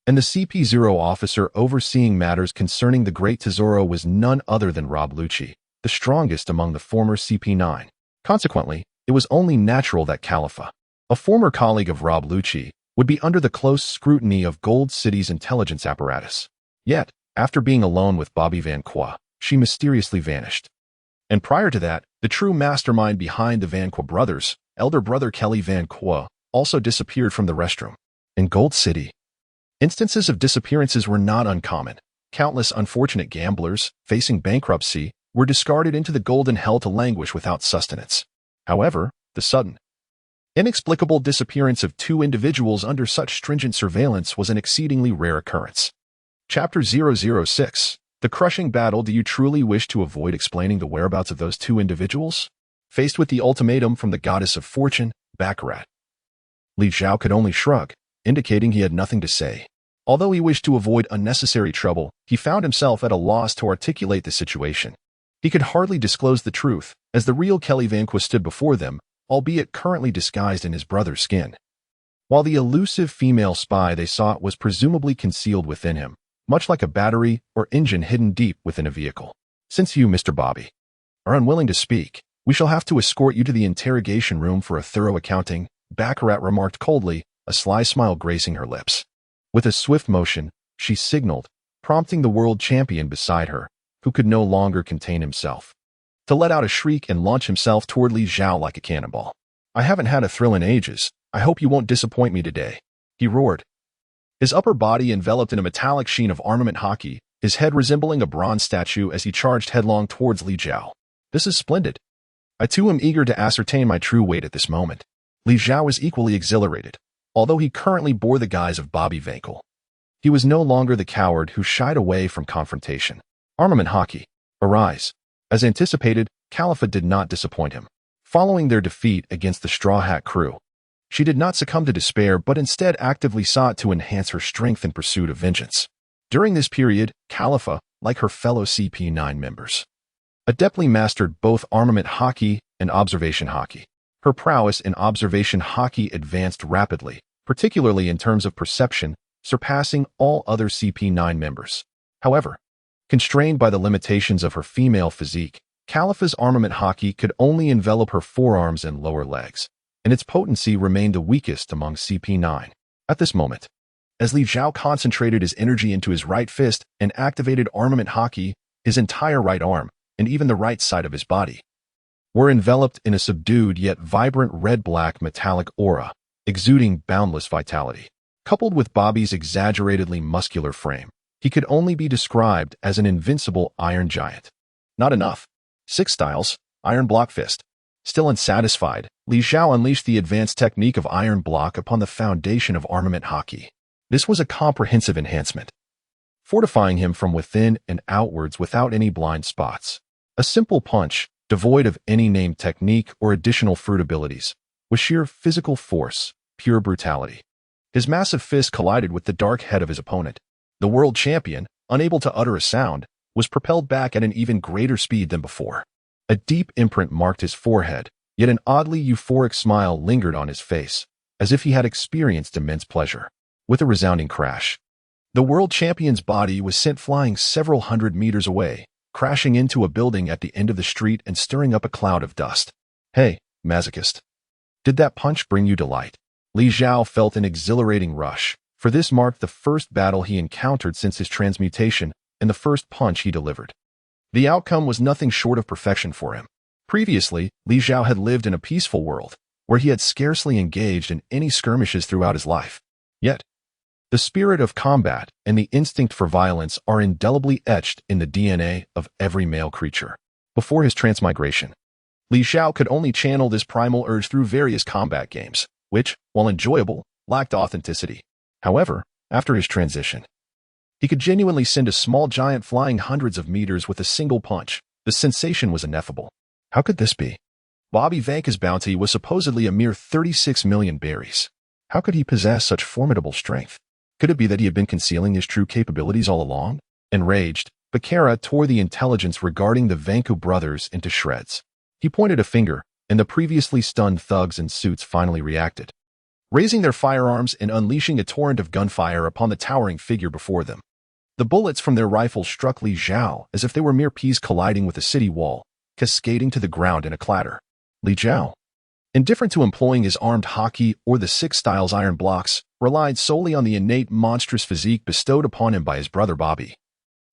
and the CP0 officer overseeing matters concerning the Great Tesoro was none other than Rob Lucci, the strongest among the former CP9. Consequently, it was only natural that Khalifa, a former colleague of Rob Lucci, would be under the close scrutiny of Gold City's intelligence apparatus. Yet, after being alone with Bobby Van Qua, she mysteriously vanished. And prior to that, the true mastermind behind the Van Qua brothers, elder brother Kelly Van Qua, also disappeared from the restroom. In Gold City, instances of disappearances were not uncommon. Countless unfortunate gamblers, facing bankruptcy, were discarded into the golden hell to languish without sustenance. However, the sudden, inexplicable disappearance of two individuals under such stringent surveillance was an exceedingly rare occurrence. Chapter 006. The Crushing Battle. Do you truly wish to avoid explaining the whereabouts of those two individuals? Faced with the ultimatum from the goddess of fortune, Baccarat, Li Zhao could only shrug, indicating he had nothing to say. Although he wished to avoid unnecessary trouble, he found himself at a loss to articulate the situation. He could hardly disclose the truth, as the real Kelly Van Qua stood before them, albeit currently disguised in his brother's skin. While the elusive female spy they sought was presumably concealed within him, much like a battery or engine hidden deep within a vehicle. Since you, Mr. Bobby, are unwilling to speak, we shall have to escort you to the interrogation room for a thorough accounting, Baccarat remarked coldly, a sly smile gracing her lips. With a swift motion, she signaled, prompting the world champion beside her, who could no longer contain himself, to let out a shriek and launch himself toward Li Zhao like a cannonball. I haven't had a thrill in ages. I hope you won't disappoint me today, he roared. His upper body enveloped in a metallic sheen of armament hockey, his head resembling a bronze statue as he charged headlong towards Li Zhao. This is splendid. I too am eager to ascertain my true weight at this moment. Li Zhao was equally exhilarated, although he currently bore the guise of Bobby Van Qua. He was no longer the coward who shied away from confrontation. Armament hockey. Arise. As anticipated, Khalifa did not disappoint him. Following their defeat against the Straw Hat crew, she did not succumb to despair but instead actively sought to enhance her strength in pursuit of vengeance. During this period, Khalifa, like her fellow CP9 members, adeptly mastered both armament hockey and observation hockey. Her prowess in observation hockey advanced rapidly, particularly in terms of perception, surpassing all other CP9 members. However, constrained by the limitations of her female physique, Khalifa's armament hockey could only envelop her forearms and lower legs, and its potency remained the weakest among CP9. At this moment, as Li Zhao concentrated his energy into his right fist and activated armament hockey, his entire right arm, and even the right side of his body, were enveloped in a subdued yet vibrant red-black metallic aura, exuding boundless vitality. Coupled with Bobby's exaggeratedly muscular frame, he could only be described as an invincible iron giant. Not enough. 6 styles, iron block fist. Still unsatisfied, Li Zhao unleashed the advanced technique of iron block upon the foundation of armament hockey. This was a comprehensive enhancement, fortifying him from within and outwards without any blind spots. A simple punch, devoid of any named technique or additional fruit abilities, was sheer physical force, pure brutality. His massive fist collided with the dark head of his opponent. The world champion, unable to utter a sound, was propelled back at an even greater speed than before. A deep imprint marked his forehead, yet an oddly euphoric smile lingered on his face, as if he had experienced immense pleasure. With a resounding crash, the world champion's body was sent flying several hundred meters away, crashing into a building at the end of the street and stirring up a cloud of dust. Hey, masochist. Did that punch bring you delight? Li Zhao felt an exhilarating rush, for this marked the first battle he encountered since his transmutation and the first punch he delivered. The outcome was nothing short of perfection for him. Previously, Li Zhao had lived in a peaceful world, where he had scarcely engaged in any skirmishes throughout his life. Yet, the spirit of combat and the instinct for violence are indelibly etched in the DNA of every male creature. Before his transmigration, Li Zhao could only channel this primal urge through various combat games, which, while enjoyable, lacked authenticity. However, after his transition, He could genuinely send a small giant flying hundreds of meters with a single punch. The sensation was ineffable. How could this be? Bobby Vanka's bounty was supposedly a mere 36 million berries. How could he possess such formidable strength? Could it be that he had been concealing his true capabilities all along? Enraged, Bakara tore the intelligence regarding the Vanku brothers into shreds. He pointed a finger, and the previously stunned thugs in suits finally reacted, raising their firearms and unleashing a torrent of gunfire upon the towering figure before them. The bullets from their rifles struck Li Zhao as if they were mere peas colliding with a city wall, cascading to the ground in a clatter. Li Zhao, indifferent to employing his armed hockey or the Six Styles iron blocks, relied solely on the innate monstrous physique bestowed upon him by his brother Bobby,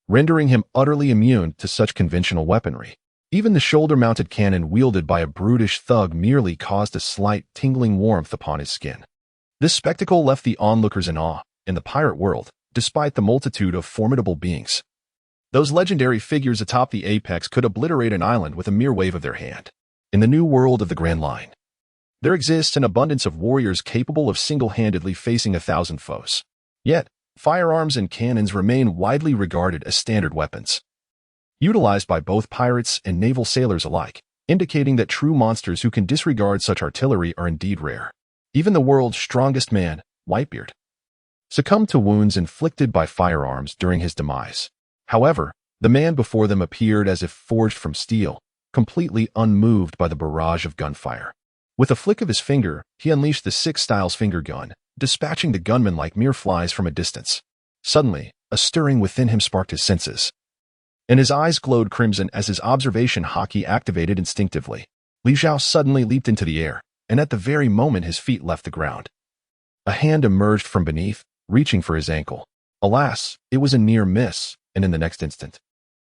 rendering him utterly immune to such conventional weaponry. Even the shoulder-mounted cannon wielded by a brutish thug merely caused a slight tingling warmth upon his skin. This spectacle left the onlookers in awe. In the pirate world, despite the multitude of formidable beings, those legendary figures atop the apex could obliterate an island with a mere wave of their hand. In the new world of the Grand Line, there exists an abundance of warriors capable of single-handedly facing 1,000 foes. Yet, firearms and cannons remain widely regarded as standard weapons, utilized by both pirates and naval sailors alike, indicating that true monsters who can disregard such artillery are indeed rare. Even the world's strongest man, Whitebeard, succumbed to wounds inflicted by firearms during his demise. However, the man before them appeared as if forged from steel, completely unmoved by the barrage of gunfire. With a flick of his finger, he unleashed the Six Styles finger gun, dispatching the gunmen like mere flies from a distance. Suddenly, a stirring within him sparked his senses, and his eyes glowed crimson as his observation hockey activated instinctively. Li Zhao suddenly leaped into the air, and at the very moment his feet left the ground, a hand emerged from beneath, reaching for his ankle. Alas, it was a near miss, and in the next instant,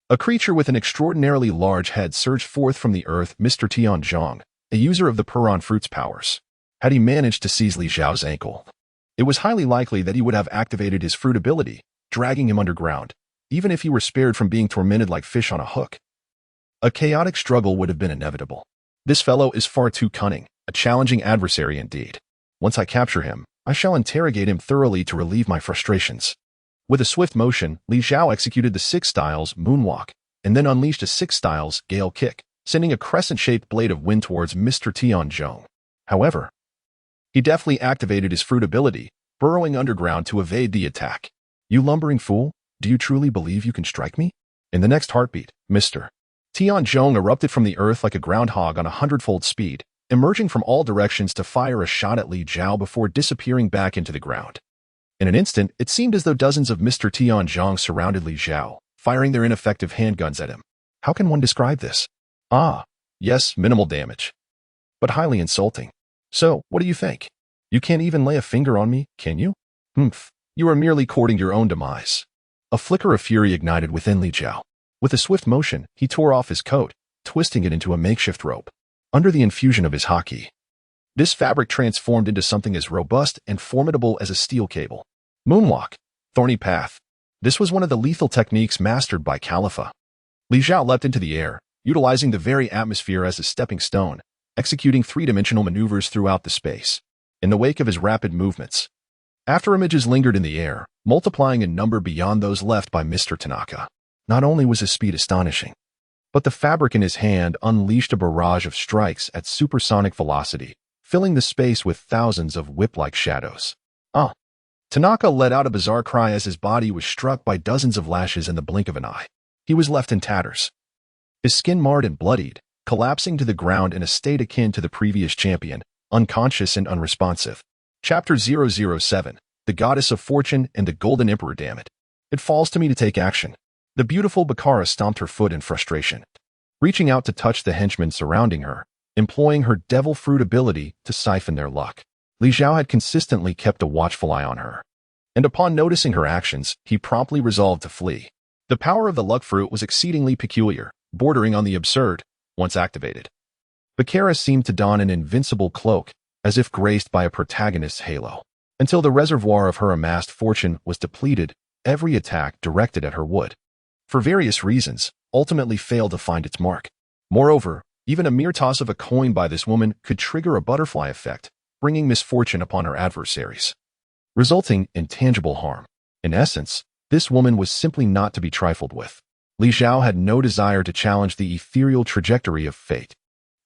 a creature with an extraordinarily large head surged forth from the earth. Mr. Tianzhong, a user of the Puran fruit's powers, had he managed to seize Li Zhao's ankle, it was highly likely that he would have activated his fruit ability, dragging him underground, even if he were spared from being tormented like fish on a hook. A chaotic struggle would have been inevitable. This fellow is far too cunning, a challenging adversary indeed. Once I capture him, I shall interrogate him thoroughly to relieve my frustrations. With a swift motion, Li Zhao executed the Six Styles moonwalk, and then unleashed a Six Styles gale kick, sending a crescent-shaped blade of wind towards Mr. Tianzhong. However, he deftly activated his fruit ability, burrowing underground to evade the attack. You lumbering fool, do you truly believe you can strike me? In the next heartbeat, Mr. Tianzhong erupted from the earth like a groundhog on 100-fold speed, emerging from all directions to fire a shot at Li Zhao before disappearing back into the ground. In an instant, it seemed as though dozens of Mr. Tianzhong surrounded Li Zhao, firing their ineffective handguns at him. How can one describe this? Ah, yes, minimal damage, but highly insulting. So, what do you think? You can't even lay a finger on me, can you? Humph, you are merely courting your own demise. A flicker of fury ignited within Li Zhao. With a swift motion, he tore off his coat, twisting it into a makeshift rope. Under the infusion of his hockey, this fabric transformed into something as robust and formidable as a steel cable. Moonwalk, thorny path. This was one of the lethal techniques mastered by Khalifa. Li Zhao leapt into the air, utilizing the very atmosphere as a stepping stone, executing three-dimensional maneuvers throughout the space. In the wake of his rapid movements, afterimages lingered in the air, multiplying in number beyond those left by Mr. Tanaka. Not only was his speed astonishing, but the fabric in his hand unleashed a barrage of strikes at supersonic velocity, filling the space with thousands of whip-like shadows. Tanaka let out a bizarre cry as his body was struck by dozens of lashes in the blink of an eye. He was left in tatters, his skin marred and bloodied, collapsing to the ground in a state akin to the previous champion, unconscious and unresponsive. Chapter 007, The Goddess of Fortune and the Golden Emperor. Damn it. It falls to me to take action. The beautiful Bakara stomped her foot in frustration, reaching out to touch the henchmen surrounding her, employing her devil fruit ability to siphon their luck. Li Zhao had consistently kept a watchful eye on her, and upon noticing her actions, he promptly resolved to flee. The power of the luck fruit was exceedingly peculiar, bordering on the absurd, once activated. Bakara seemed to don an invincible cloak, as if graced by a protagonist's halo. Until the reservoir of her amassed fortune was depleted, every attack directed at her would, for various reasons, ultimately failed to find its mark. Moreover, even a mere toss of a coin by this woman could trigger a butterfly effect, bringing misfortune upon her adversaries, resulting in tangible harm. In essence, This woman was simply not to be trifled with. Li Zhao had no desire to challenge the ethereal trajectory of fate.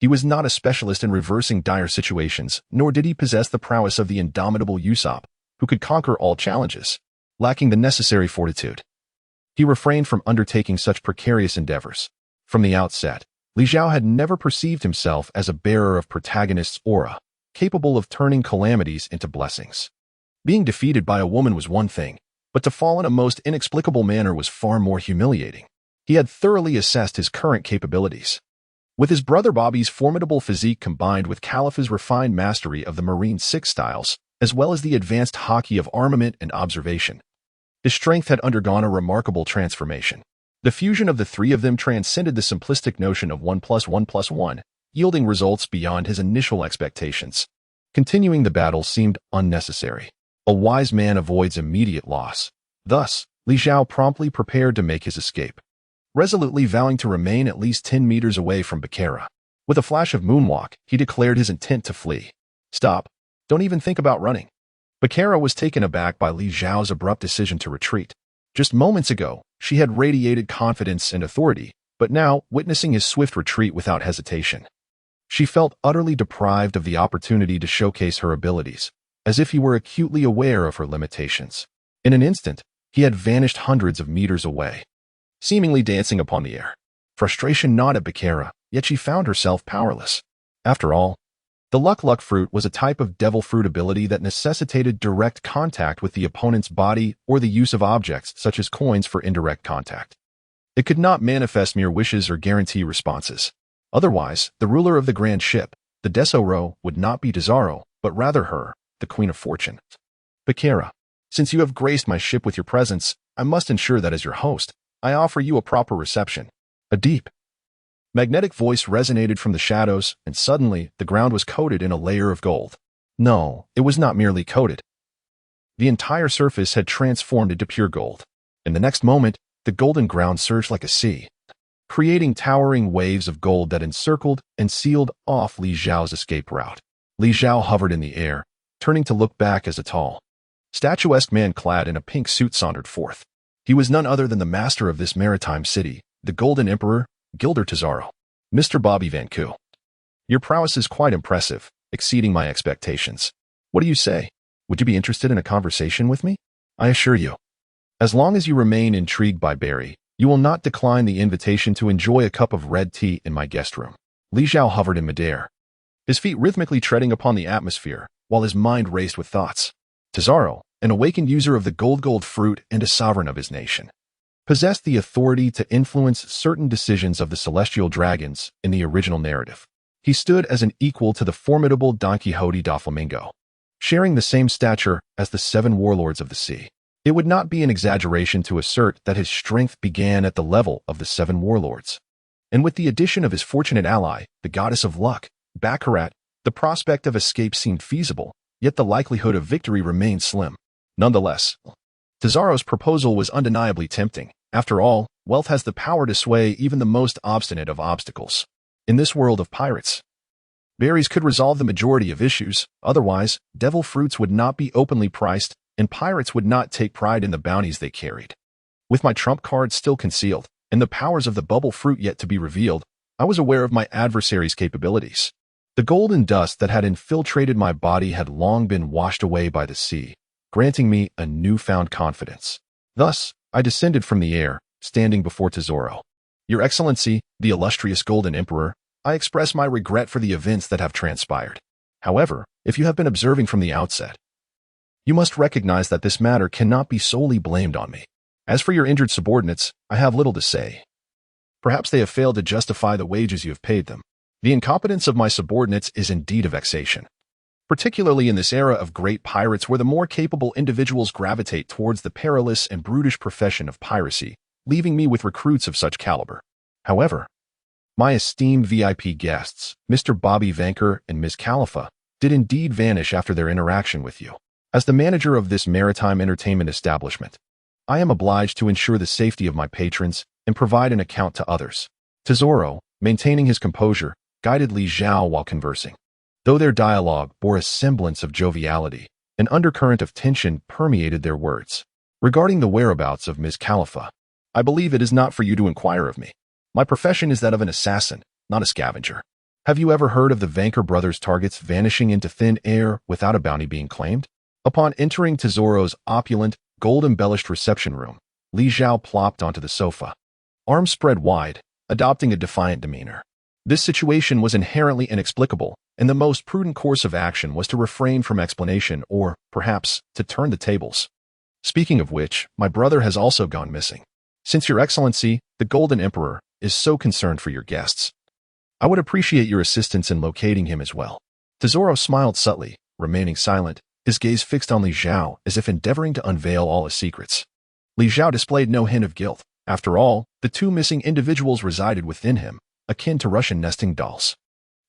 He was not a specialist in reversing dire situations, nor did he possess the prowess of the indomitable Usopp, who could conquer all challenges, lacking the necessary fortitude. He refrained from undertaking such precarious endeavors. From the outset, Li Zhao had never perceived himself as a bearer of protagonist's aura, capable of turning calamities into blessings. Being defeated by a woman was one thing, but to fall in a most inexplicable manner was far more humiliating. He had thoroughly assessed his current capabilities. With his brother Bobby's formidable physique combined with Caliph's refined mastery of the Marine Six styles, as well as the advanced hockey of armament and observation, his strength had undergone a remarkable transformation. The fusion of the three of them transcended the simplistic notion of 1+1+1, yielding results beyond his initial expectations. Continuing the battle seemed unnecessary. A wise man avoids immediate loss. Thus, Li Zhao promptly prepared to make his escape, resolutely vowing to remain at least 10 meters away from Bakara. With a flash of moonwalk, he declared his intent to flee. Stop. Don't even think about running. Bakara was taken aback by Li Zhao's abrupt decision to retreat. Just moments ago, she had radiated confidence and authority, but now, witnessing his swift retreat without hesitation, she felt utterly deprived of the opportunity to showcase her abilities, as if he were acutely aware of her limitations. In an instant, he had vanished hundreds of meters away, seemingly dancing upon the air. Frustration gnawed at Bakara, yet she found herself powerless. After all, the Luck fruit was a type of devil fruit ability that necessitated direct contact with the opponent's body or the use of objects such as coins for indirect contact. It could not manifest mere wishes or guarantee responses. Otherwise, the ruler of the grand ship, the Desoro, would not be Zhao, but rather her, the Queen of Fortune. Bakara, since you have graced my ship with your presence, I must ensure that as your host, I offer you a proper reception. A deep, magnetic voice resonated from the shadows, and suddenly the ground was coated in a layer of gold. No, it was not merely coated. The entire surface had transformed into pure gold. In the next moment, the golden ground surged like a sea, creating towering waves of gold that encircled and sealed off Li Zhao's escape route. Li Zhao hovered in the air, turning to look back as a tall, statuesque man clad in a pink suit sauntered forth. He was none other than the master of this maritime city, the Golden Emperor, Gilder Zhao. Mr. Bobby Vanku. Your prowess is quite impressive, exceeding my expectations. What do you say? Would you be interested in a conversation with me? I assure you, as long as you remain intrigued by Barry, you will not decline the invitation to enjoy a cup of red tea in my guest room. Li Zhao hovered in midair, his feet rhythmically treading upon the atmosphere, while his mind raced with thoughts. Zhao, an awakened user of the gold fruit and a sovereign of his nation, possessed the authority to influence certain decisions of the celestial dragons in the original narrative. He stood as an equal to the formidable Don Quixote da Flamingo, sharing the same stature as the 7 warlords of the sea. It would not be an exaggeration to assert that his strength began at the level of the 7 warlords. And with the addition of his fortunate ally, the goddess of luck, Baccarat, the prospect of escape seemed feasible, yet the likelihood of victory remained slim. Nonetheless, Zhao's proposal was undeniably tempting. After all, wealth has the power to sway even the most obstinate of obstacles. In this world of pirates, berries could resolve the majority of issues. Otherwise, devil fruits would not be openly priced, and pirates would not take pride in the bounties they carried. With my trump card still concealed, and the powers of the bubble fruit yet to be revealed, I was aware of my adversary's capabilities. The golden dust that had infiltrated my body had long been washed away by the sea, granting me a newfound confidence. Thus, I descended from the air, standing before Zhao. Your Excellency, the illustrious Golden Emperor, I express my regret for the events that have transpired. However, if you have been observing from the outset, you must recognize that this matter cannot be solely blamed on me. As for your injured subordinates, I have little to say. Perhaps they have failed to justify the wages you have paid them. The incompetence of my subordinates is indeed a vexation, particularly in this era of great pirates where the more capable individuals gravitate towards the perilous and brutish profession of piracy, leaving me with recruits of such caliber. However, my esteemed VIP guests, Mr. Bobby Vanker and Ms. Khalifa, did indeed vanish after their interaction with you. As the manager of this maritime entertainment establishment, I am obliged to ensure the safety of my patrons and provide an account to others. Zhao, maintaining his composure, guided Li Zhao while conversing. Though their dialogue bore a semblance of joviality, an undercurrent of tension permeated their words. Regarding the whereabouts of Ms. Khalifa, I believe it is not for you to inquire of me. My profession is that of an assassin, not a scavenger. Have you ever heard of the Vanker brothers' targets vanishing into thin air without a bounty being claimed? Upon entering Tesoro's opulent, gold-embellished reception room, Li Zhao plopped onto the sofa, arms spread wide, adopting a defiant demeanor. This situation was inherently inexplicable, and the most prudent course of action was to refrain from explanation or, perhaps, to turn the tables. Speaking of which, my brother has also gone missing. Since Your Excellency, the Golden Emperor, is so concerned for your guests, I would appreciate your assistance in locating him as well. Tesoro smiled subtly, remaining silent, his gaze fixed on Li Zhao as if endeavoring to unveil all his secrets. Li Zhao displayed no hint of guilt. After all, the two missing individuals resided within him, akin to Russian nesting dolls.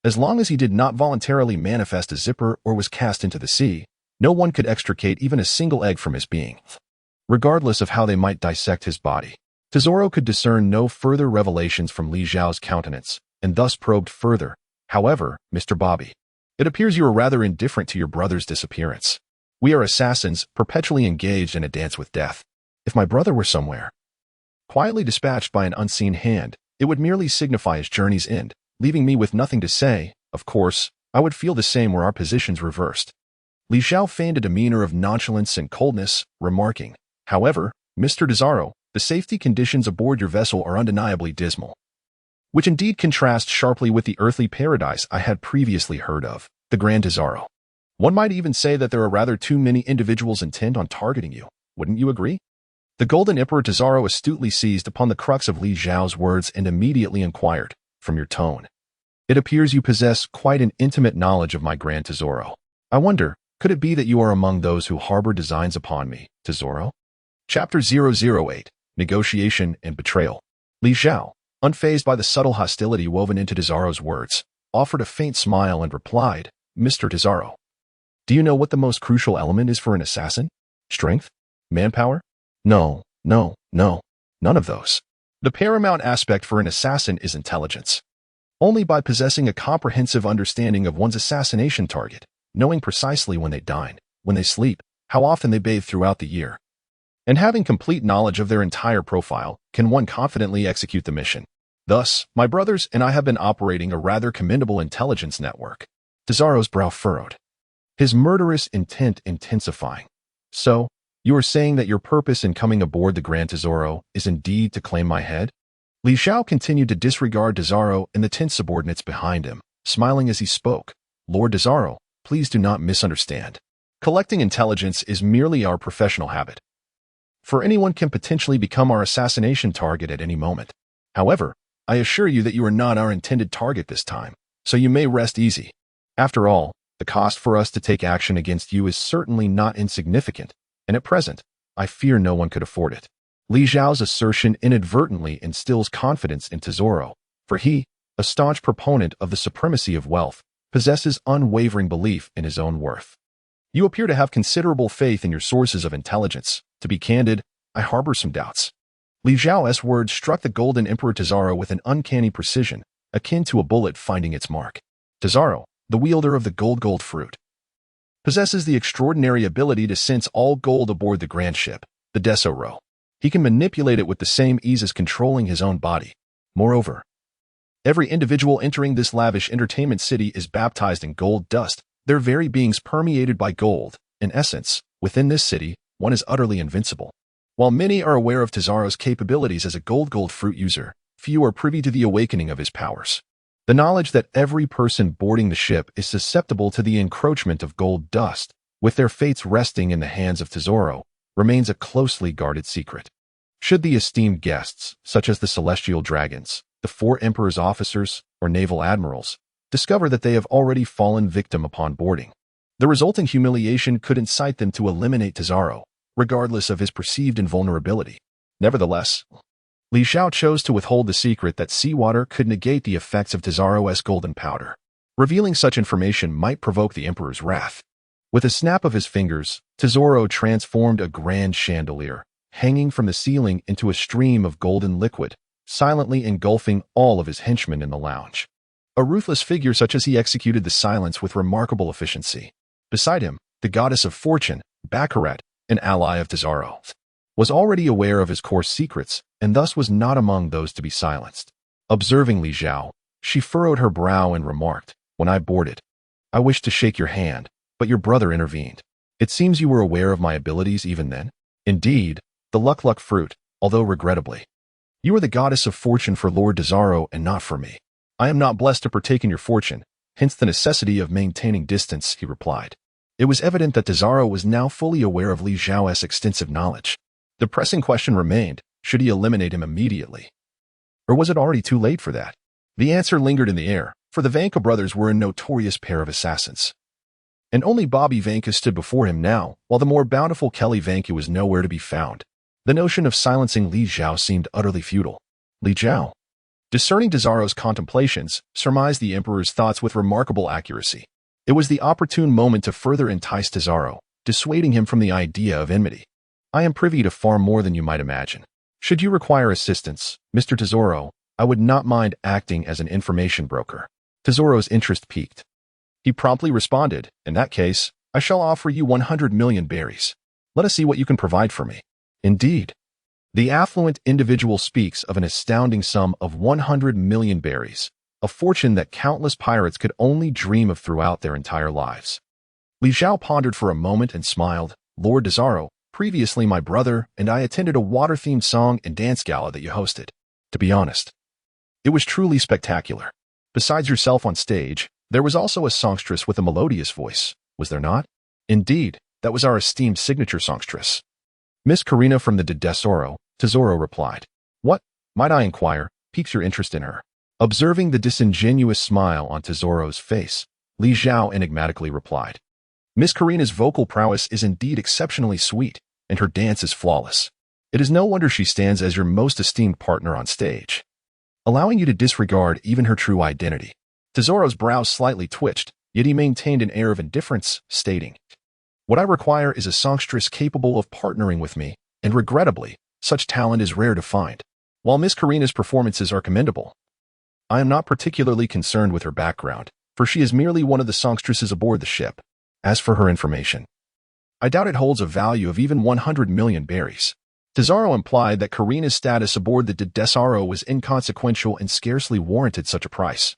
As long as he did not voluntarily manifest a zipper or was cast into the sea, no one could extricate even a single egg from his being. Regardless of how they might dissect his body, Tesoro could discern no further revelations from Li Zhao's countenance, and thus probed further. However, Mr. Bobby, it appears you are rather indifferent to your brother's disappearance. We are assassins, perpetually engaged in a dance with death. If my brother were somewhere, quietly dispatched by an unseen hand, it would merely signify his journey's end, leaving me with nothing to say. Of course, I would feel the same were our positions reversed. Li Zhao feigned a demeanor of nonchalance and coldness, remarking, however, Mr. Tesoro, the safety conditions aboard your vessel are undeniably dismal, which indeed contrasts sharply with the earthly paradise I had previously heard of, the Grand Tesoro. One might even say that there are rather too many individuals intent on targeting you. Wouldn't you agree? The Golden Emperor Tesoro astutely seized upon the crux of Li Zhao's words and immediately inquired, from your tone, it appears you possess quite an intimate knowledge of my Grand Tesoro. I wonder, could it be that you are among those who harbor designs upon me, Tesoro? Chapter 008, Negotiation and Betrayal. Li Zhao, unfazed by the subtle hostility woven into Tesoro's words, offered a faint smile and replied, Mr. Tesoro, do you know what the most crucial element is for an assassin? Strength? Manpower? No, none of those. The paramount aspect for an assassin is intelligence. Only by possessing a comprehensive understanding of one's assassination target, knowing precisely when they dine, when they sleep, how often they bathe throughout the year, and having complete knowledge of their entire profile, can one confidently execute the mission. Thus, my brothers and I have been operating a rather commendable intelligence network. Tesoro's brow furrowed, his murderous intent intensifying. So, you are saying that your purpose in coming aboard the Grand Tesoro is indeed to claim my head? Li Zhao continued to disregard Tesoro and the tense subordinates behind him, smiling as he spoke. Lord Tesoro, please do not misunderstand. Collecting intelligence is merely our professional habit. For anyone can potentially become our assassination target at any moment. However, I assure you that you are not our intended target this time, so you may rest easy. After all, the cost for us to take action against you is certainly not insignificant, and at present, I fear no one could afford it. Li Zhao's assertion inadvertently instills confidence in Tesoro, for he, a staunch proponent of the supremacy of wealth, possesses unwavering belief in his own worth. You appear to have considerable faith in your sources of intelligence. To be candid, I harbor some doubts. Li Zhao's words struck the Golden Emperor Tesoro with an uncanny precision, akin to a bullet finding its mark. Tesoro, the wielder of the gold fruit, possesses the extraordinary ability to sense all gold aboard the grand ship, the Tesoro. He can manipulate it with the same ease as controlling his own body. Moreover, every individual entering this lavish entertainment city is baptized in gold dust, their very beings permeated by gold. In essence, within this city, one is utterly invincible. While many are aware of Tesoro's capabilities as a gold fruit user, few are privy to the awakening of his powers. The knowledge that every person boarding the ship is susceptible to the encroachment of gold dust, with their fates resting in the hands of Tesoro, remains a closely guarded secret. Should the esteemed guests, such as the celestial dragons, the 4 emperor's officers, or naval admirals, discover that they have already fallen victim upon boarding, the resulting humiliation could incite them to eliminate Tesoro, regardless of his perceived invulnerability. Nevertheless, Li Zhao chose to withhold the secret that seawater could negate the effects of Tesoro's golden powder. Revealing such information might provoke the emperor's wrath. With a snap of his fingers, Tesoro transformed a grand chandelier, hanging from the ceiling into a stream of golden liquid, silently engulfing all of his henchmen in the lounge. A ruthless figure such as he executed the silence with remarkable efficiency. Beside him, the goddess of fortune, Baccarat, an ally of Tesoro, was already aware of his coarse secrets, and thus was not among those to be silenced. Observing Li Zhao, she furrowed her brow and remarked, "When I boarded, I wished to shake your hand, but your brother intervened. It seems you were aware of my abilities even then." "Indeed, the luck fruit, although regrettably. You are the goddess of fortune for Lord Zhao and not for me. I am not blessed to partake in your fortune, hence the necessity of maintaining distance," he replied. It was evident that Zhao was now fully aware of Li Zhao's extensive knowledge. The pressing question remained, should he eliminate him immediately? Or was it already too late for that? The answer lingered in the air, for the Vanka brothers were a notorious pair of assassins. And only Bobby Vanka stood before him now, while the more bountiful Kelly Vanka was nowhere to be found. The notion of silencing Li Zhao seemed utterly futile. Li Zhao, discerning Zhao's contemplations, surmised the emperor's thoughts with remarkable accuracy. It was the opportune moment to further entice Zhao, dissuading him from the idea of enmity. "I am privy to far more than you might imagine. Should you require assistance, Mr. Zhao, I would not mind acting as an information broker." Zhao's interest piqued. He promptly responded, "In that case, I shall offer you 100 million berries. Let us see what you can provide for me." Indeed, the affluent individual speaks of an astounding sum of 100 million berries, a fortune that countless pirates could only dream of throughout their entire lives. Li Zhao pondered for a moment and smiled. "Lord Zhao, previously my brother and I attended a water-themed song and dance gala that you hosted. To be honest, it was truly spectacular. Besides yourself on stage, there was also a songstress with a melodious voice, was there not?" "Indeed, that was our esteemed signature songstress, Miss Karina from the Tesoro," Zhao replied. "What, might I inquire, piques your interest in her?" Observing the disingenuous smile on Zhao's face, Li Zhao enigmatically replied, "Miss Karina's vocal prowess is indeed exceptionally sweet, and her dance is flawless. It is no wonder she stands as your most esteemed partner on stage, allowing you to disregard even her true identity." Zhao's brows slightly twitched, yet he maintained an air of indifference, stating, "What I require is a songstress capable of partnering with me, and regrettably, such talent is rare to find. While Miss Karina's performances are commendable, I am not particularly concerned with her background, for she is merely one of the songstresses aboard the ship. As for her information, I doubt it holds a value of even 100 million berries." Zhao implied that Karina's status aboard the Tesoro was inconsequential and scarcely warranted such a price,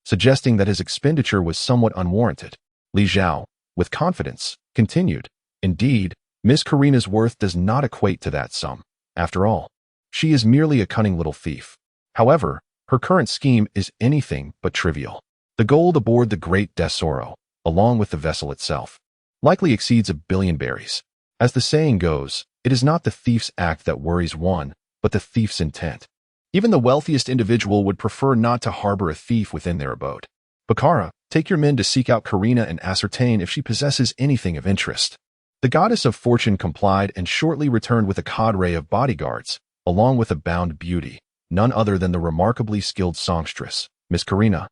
suggesting that his expenditure was somewhat unwarranted. Li Zhao, with confidence, continued, "Indeed, Miss Karina's worth does not equate to that sum. After all, she is merely a cunning little thief. However, her current scheme is anything but trivial. The gold aboard the Great Tesoro, along with the vessel itself, likely exceeds 1 billion berries. As the saying goes, it is not the thief's act that worries one, but the thief's intent. Even the wealthiest individual would prefer not to harbor a thief within their abode. Bakara, take your men to seek out Karina and ascertain if she possesses anything of interest." The goddess of fortune complied and shortly returned with a cadre of bodyguards, along with a bound beauty, none other than the remarkably skilled songstress, Miss Karina,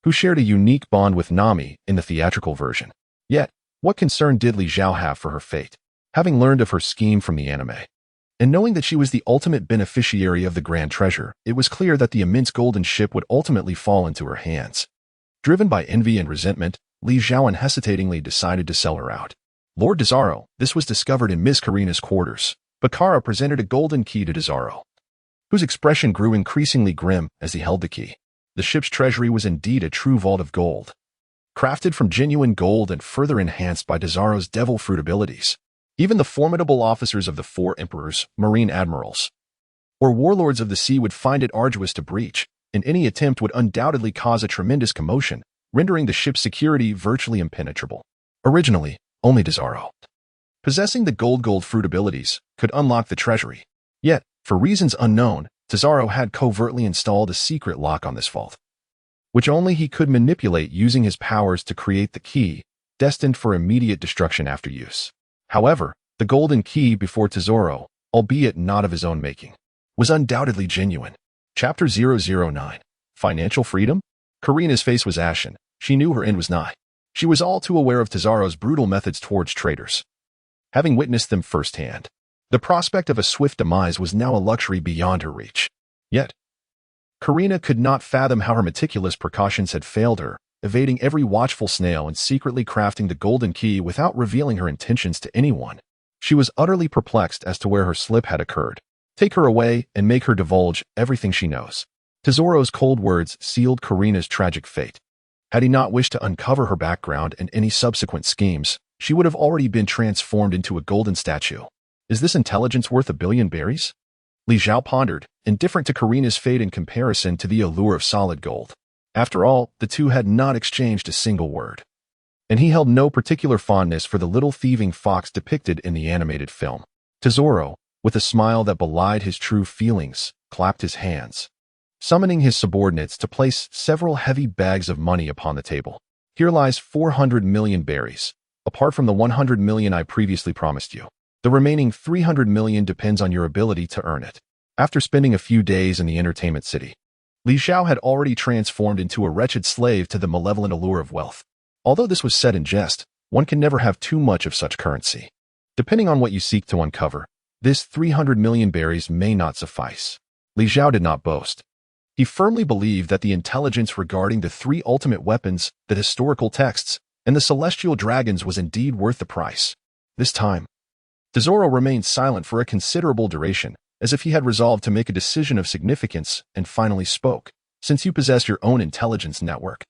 who shared a unique bond with Nami in the theatrical version. Yet, what concern did Li Zhao have for her fate? Having learned of her scheme from the anime, and knowing that she was the ultimate beneficiary of the grand treasure, it was clear that the immense golden ship would ultimately fall into her hands. Driven by envy and resentment, Li Zhao unhesitatingly decided to sell her out. "Lord Zhao, this was discovered in Miss Karina's quarters." Bakara presented a golden key to Zhao, whose expression grew increasingly grim as he held the key. The ship's treasury was indeed a true vault of gold, crafted from genuine gold and further enhanced by Zhao's devil fruit abilities. Even the formidable officers of the 4 emperors, marine admirals, or warlords of the sea would find it arduous to breach, and any attempt would undoubtedly cause a tremendous commotion, rendering the ship's security virtually impenetrable. Originally, only Zhao, possessing the gold fruit abilities, could unlock the treasury. Yet, for reasons unknown, Zhao had covertly installed a secret lock on this vault, which only he could manipulate using his powers to create the key, destined for immediate destruction after use. However, the golden key before Zhao, albeit not of his own making, was undoubtedly genuine. Chapter 009. Financial Freedom? Karina's face was ashen. She knew her end was nigh. She was all too aware of Zhao's brutal methods towards traders, having witnessed them firsthand. The prospect of a swift demise was now a luxury beyond her reach. Yet, Karina could not fathom how her meticulous precautions had failed her, evading every watchful snail and secretly crafting the golden key without revealing her intentions to anyone. She was utterly perplexed as to where her slip had occurred. Take her away and make her divulge everything she knows. Tesoro's cold words sealed Karina's tragic fate. Had he not wished to uncover her background and any subsequent schemes, she would have already been transformed into a golden statue. Is this intelligence worth 1,000,000,000 berries? Li Zhao pondered, indifferent to Karina's fate in comparison to the allure of solid gold. After all, the two had not exchanged a single word. And he held no particular fondness for the little thieving fox depicted in the animated film. Tesoro, with a smile that belied his true feelings, clapped his hands, summoning his subordinates to place several heavy bags of money upon the table. Here lies 400 million berries, apart from the 100 million I previously promised you. The remaining 300 million depends on your ability to earn it. After spending a few days in the entertainment city, Li Zhao had already transformed into a wretched slave to the malevolent allure of wealth. Although this was said in jest, one can never have too much of such currency. Depending on what you seek to uncover, this 300 million berries may not suffice. Li Zhao did not boast. He firmly believed that the intelligence regarding the three ultimate weapons, the historical texts, and the celestial dragons was indeed worth the price. This time, Tesoro remained silent for a considerable duration, as if he had resolved to make a decision of significance, and finally spoke. Since you possess your own intelligence network,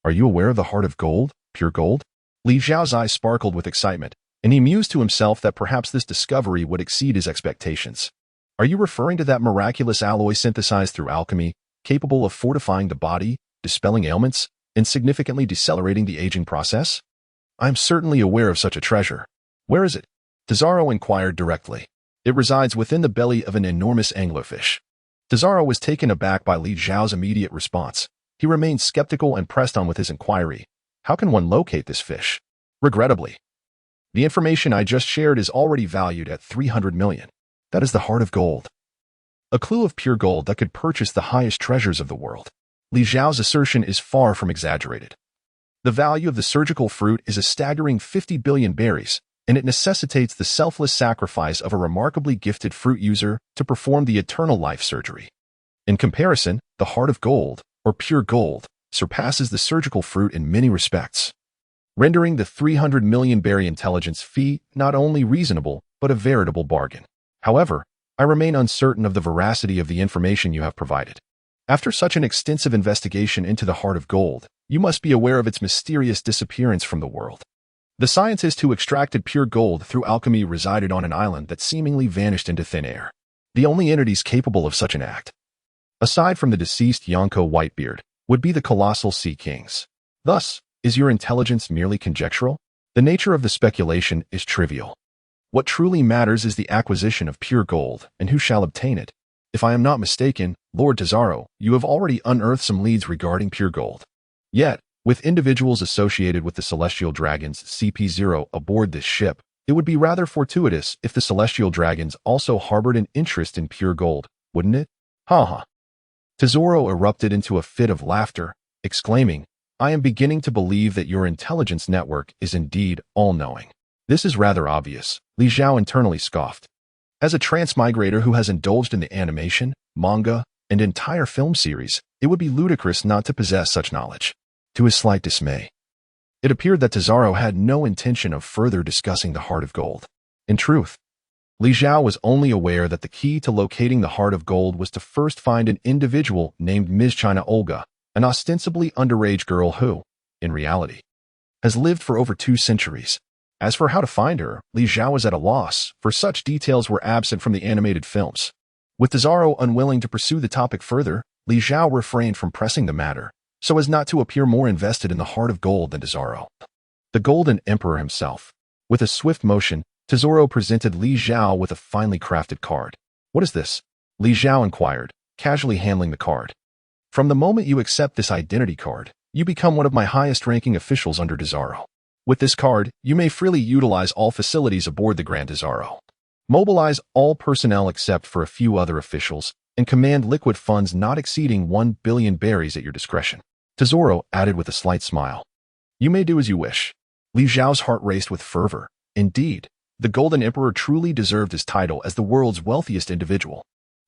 are you aware of the heart of gold, pure gold? Li Zhao's eyes sparkled with excitement, and he mused to himself that perhaps this discovery would exceed his expectations. Are you referring to that miraculous alloy synthesized through alchemy, capable of fortifying the body, dispelling ailments, and significantly decelerating the aging process? I am certainly aware of such a treasure. Where is it? Tesoro inquired directly. It resides within the belly of an enormous anglerfish. Tesoro was taken aback by Li Zhao's immediate response. He remained skeptical and pressed on with his inquiry. How can one locate this fish? Regrettably, the information I just shared is already valued at 300 million. That is the heart of gold. A clue of pure gold that could purchase the highest treasures of the world. Li Zhao's assertion is far from exaggerated. The value of the surgical fruit is a staggering 50 billion berries, and it necessitates the selfless sacrifice of a remarkably gifted fruit user to perform the eternal life surgery. In comparison, the heart of gold, or pure gold, surpasses the surgical fruit in many respects, rendering the 300 million berry intelligence fee not only reasonable, but a veritable bargain. However, I remain uncertain of the veracity of the information you have provided. After such an extensive investigation into the heart of gold, you must be aware of its mysterious disappearance from the world. The scientist who extracted pure gold through alchemy resided on an island that seemingly vanished into thin air. The only entities capable of such an act, aside from the deceased Yonko Whitebeard, would be the colossal sea kings. Thus, is your intelligence merely conjectural? The nature of the speculation is trivial. What truly matters is the acquisition of pure gold, and who shall obtain it. If I am not mistaken, Lord Tesoro, you have already unearthed some leads regarding pure gold. Yet, with individuals associated with the Celestial Dragons CP0 aboard this ship, it would be rather fortuitous if the Celestial Dragons also harbored an interest in pure gold, wouldn't it? Ha ha. Tesoro erupted into a fit of laughter, exclaiming, I am beginning to believe that your intelligence network is indeed all-knowing. This is rather obvious, Li Zhao internally scoffed. As a transmigrator who has indulged in the animation, manga, and entire film series, it would be ludicrous not to possess such knowledge. To his slight dismay, it appeared that Tesoro had no intention of further discussing the heart of gold. In truth, Li Zhao was only aware that the key to locating the heart of gold was to first find an individual named Ms. China Olga, an ostensibly underage girl who, in reality, has lived for over 2 centuries. As for how to find her, Li Zhao was at a loss, for such details were absent from the animated films. With Tesoro unwilling to pursue the topic further, Li Zhao refrained from pressing the matter, so as not to appear more invested in the heart of gold than Tesoro. The Golden Emperor himself. With a swift motion, Tesoro presented Li Zhao with a finely crafted card. What is this? Li Zhao inquired, casually handling the card. From the moment you accept this identity card, you become one of my highest-ranking officials under Tesoro. With this card, you may freely utilize all facilities aboard the Grand Tesoro. Mobilize all personnel except for a few other officials, and command liquid funds not exceeding 1 billion berries at your discretion. Tesoro added with a slight smile. You may do as you wish. Li Zhao's heart raced with fervor. Indeed, the Golden Emperor truly deserved his title as the world's wealthiest individual.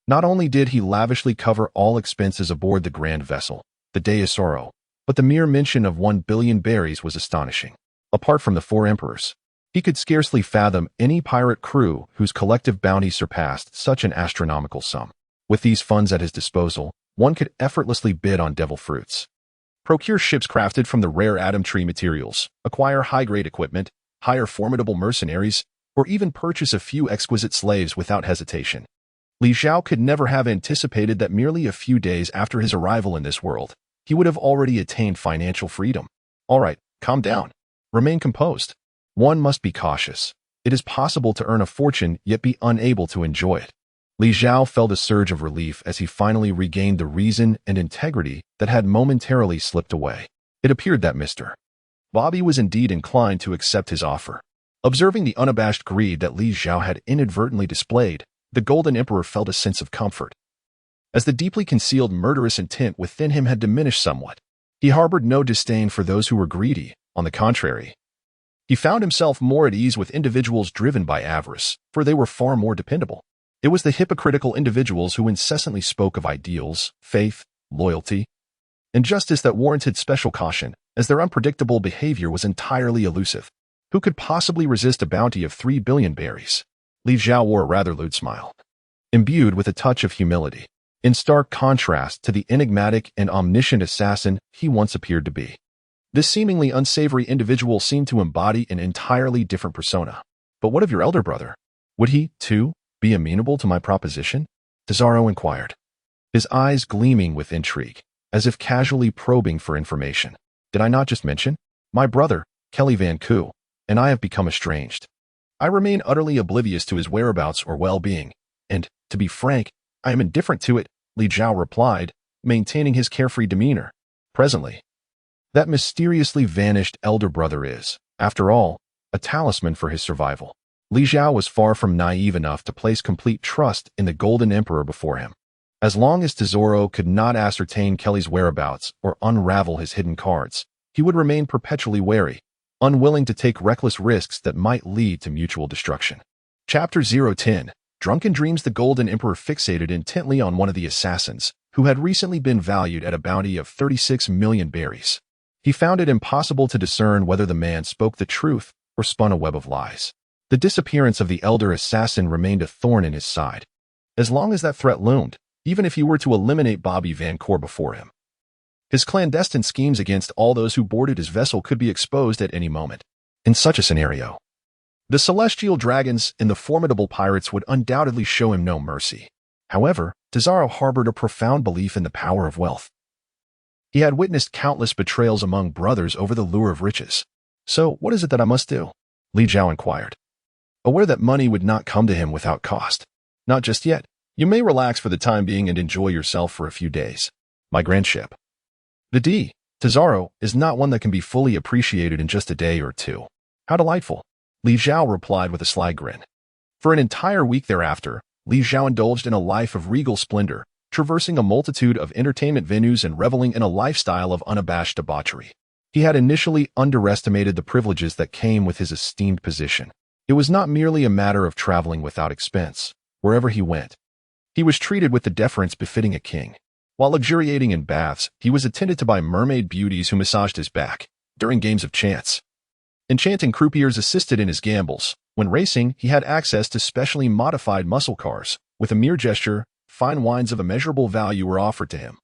Not only did he lavishly cover all expenses aboard the grand vessel, the Tesoro, but the mere mention of 1 billion berries was astonishing. Apart from the 4 emperors, He could scarcely fathom any pirate crew whose collective bounty surpassed such an astronomical sum. With these funds at his disposal, one could effortlessly bid on devil fruits. Procure ships crafted from the rare atom tree materials, acquire high-grade equipment, hire formidable mercenaries, or even purchase a few exquisite slaves without hesitation. Li Zhao could never have anticipated that merely a few days after his arrival in this world, he would have already attained financial freedom. All right, calm down. Remain composed. One must be cautious. It is possible to earn a fortune yet be unable to enjoy it. Li Zhao felt a surge of relief as he finally regained the reason and integrity that had momentarily slipped away. It appeared that Mr. Bobby was indeed inclined to accept his offer. Observing the unabashed greed that Li Zhao had inadvertently displayed, the Golden Emperor felt a sense of comfort. As the deeply concealed murderous intent within him had diminished somewhat, he harbored no disdain for those who were greedy. On the contrary, he found himself more at ease with individuals driven by avarice, for they were far more dependable. It was the hypocritical individuals who incessantly spoke of ideals, faith, loyalty, and justice that warranted special caution, as their unpredictable behavior was entirely elusive. Who could possibly resist a bounty of 3 billion berries? Li Zhao wore a rather lewd smile, imbued with a touch of humility, in stark contrast to the enigmatic and omniscient assassin he once appeared to be. This seemingly unsavory individual seemed to embody an entirely different persona. But what of your elder brother? Would he, too, be amenable to my proposition? Zhao inquired, his eyes gleaming with intrigue, as if casually probing for information. Did I not just mention? My brother, Kelly Van Koo, and I have become estranged. I remain utterly oblivious to his whereabouts or well-being, and, to be frank, I am indifferent to it, Li Zhao replied, maintaining his carefree demeanor. Presently, that mysteriously vanished elder brother is, after all, a talisman for his survival. Li Zhao was far from naive enough to place complete trust in the Golden Emperor before him. As long as Zhao could not ascertain Kelly's whereabouts or unravel his hidden cards, he would remain perpetually wary, unwilling to take reckless risks that might lead to mutual destruction. Chapter 010. Drunken dreams. The Golden Emperor fixated intently on one of the assassins, who had recently been valued at a bounty of 36 million berries. He found it impossible to discern whether the man spoke the truth or spun a web of lies. The disappearance of the elder assassin remained a thorn in his side. As long as that threat loomed, even if he were to eliminate Bobby Van Koo before him, his clandestine schemes against all those who boarded his vessel could be exposed at any moment. In such a scenario, the celestial dragons and the formidable pirates would undoubtedly show him no mercy. However, Zhao harbored a profound belief in the power of wealth. He had witnessed countless betrayals among brothers over the lure of riches. So, what is it that I must do? Li Zhao inquired, aware that money would not come to him without cost. Not just yet. You may relax for the time being and enjoy yourself for a few days. My grand ship, the Zhao, is not one that can be fully appreciated in just a day or two. How delightful, Li Zhao replied with a sly grin. For an entire week thereafter, Li Zhao indulged in a life of regal splendor, traversing a multitude of entertainment venues and reveling in a lifestyle of unabashed debauchery. He had initially underestimated the privileges that came with his esteemed position. It was not merely a matter of traveling without expense. Wherever he went, he was treated with the deference befitting a king. While luxuriating in baths, he was attended to by mermaid beauties who massaged his back. During games of chance, enchanting croupiers assisted in his gambles. When racing, he had access to specially modified muscle cars. With a mere gesture, fine wines of immeasurable value were offered to him.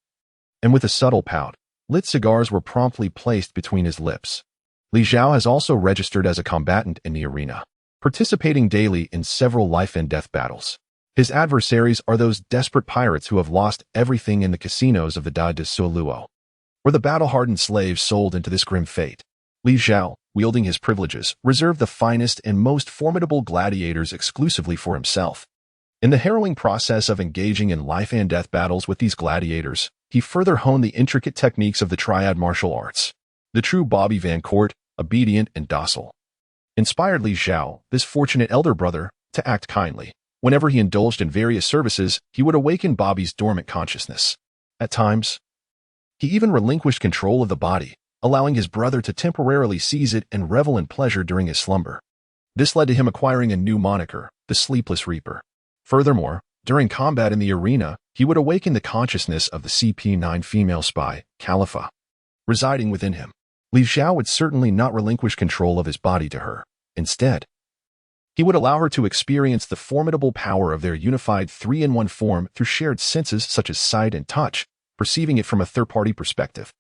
And with a subtle pout, lit cigars were promptly placed between his lips. Li Zhao has also registered as a combatant in the arena, participating daily in several life-and-death battles. His adversaries are those desperate pirates who have lost everything in the casinos of the Dai de Soluo, or the battle-hardened slaves sold into this grim fate. Li Zhao, wielding his privileges, reserved the finest and most formidable gladiators exclusively for himself. In the harrowing process of engaging in life-and-death battles with these gladiators, he further honed the intricate techniques of the triad martial arts. The true Bobby Van Koo, obedient and docile, inspired Li Zhao, this fortunate elder brother, to act kindly. Whenever he indulged in various services, he would awaken Bobby's dormant consciousness. At times, he even relinquished control of the body, allowing his brother to temporarily seize it and revel in pleasure during his slumber. This led to him acquiring a new moniker, the Sleepless Reaper. Furthermore, during combat in the arena, he would awaken the consciousness of the CP9 female spy, Khalifa, residing within him. Li Zhao would certainly not relinquish control of his body to her. Instead, he would allow her to experience the formidable power of their unified three-in-one form through shared senses such as sight and touch, perceiving it from a third-party perspective.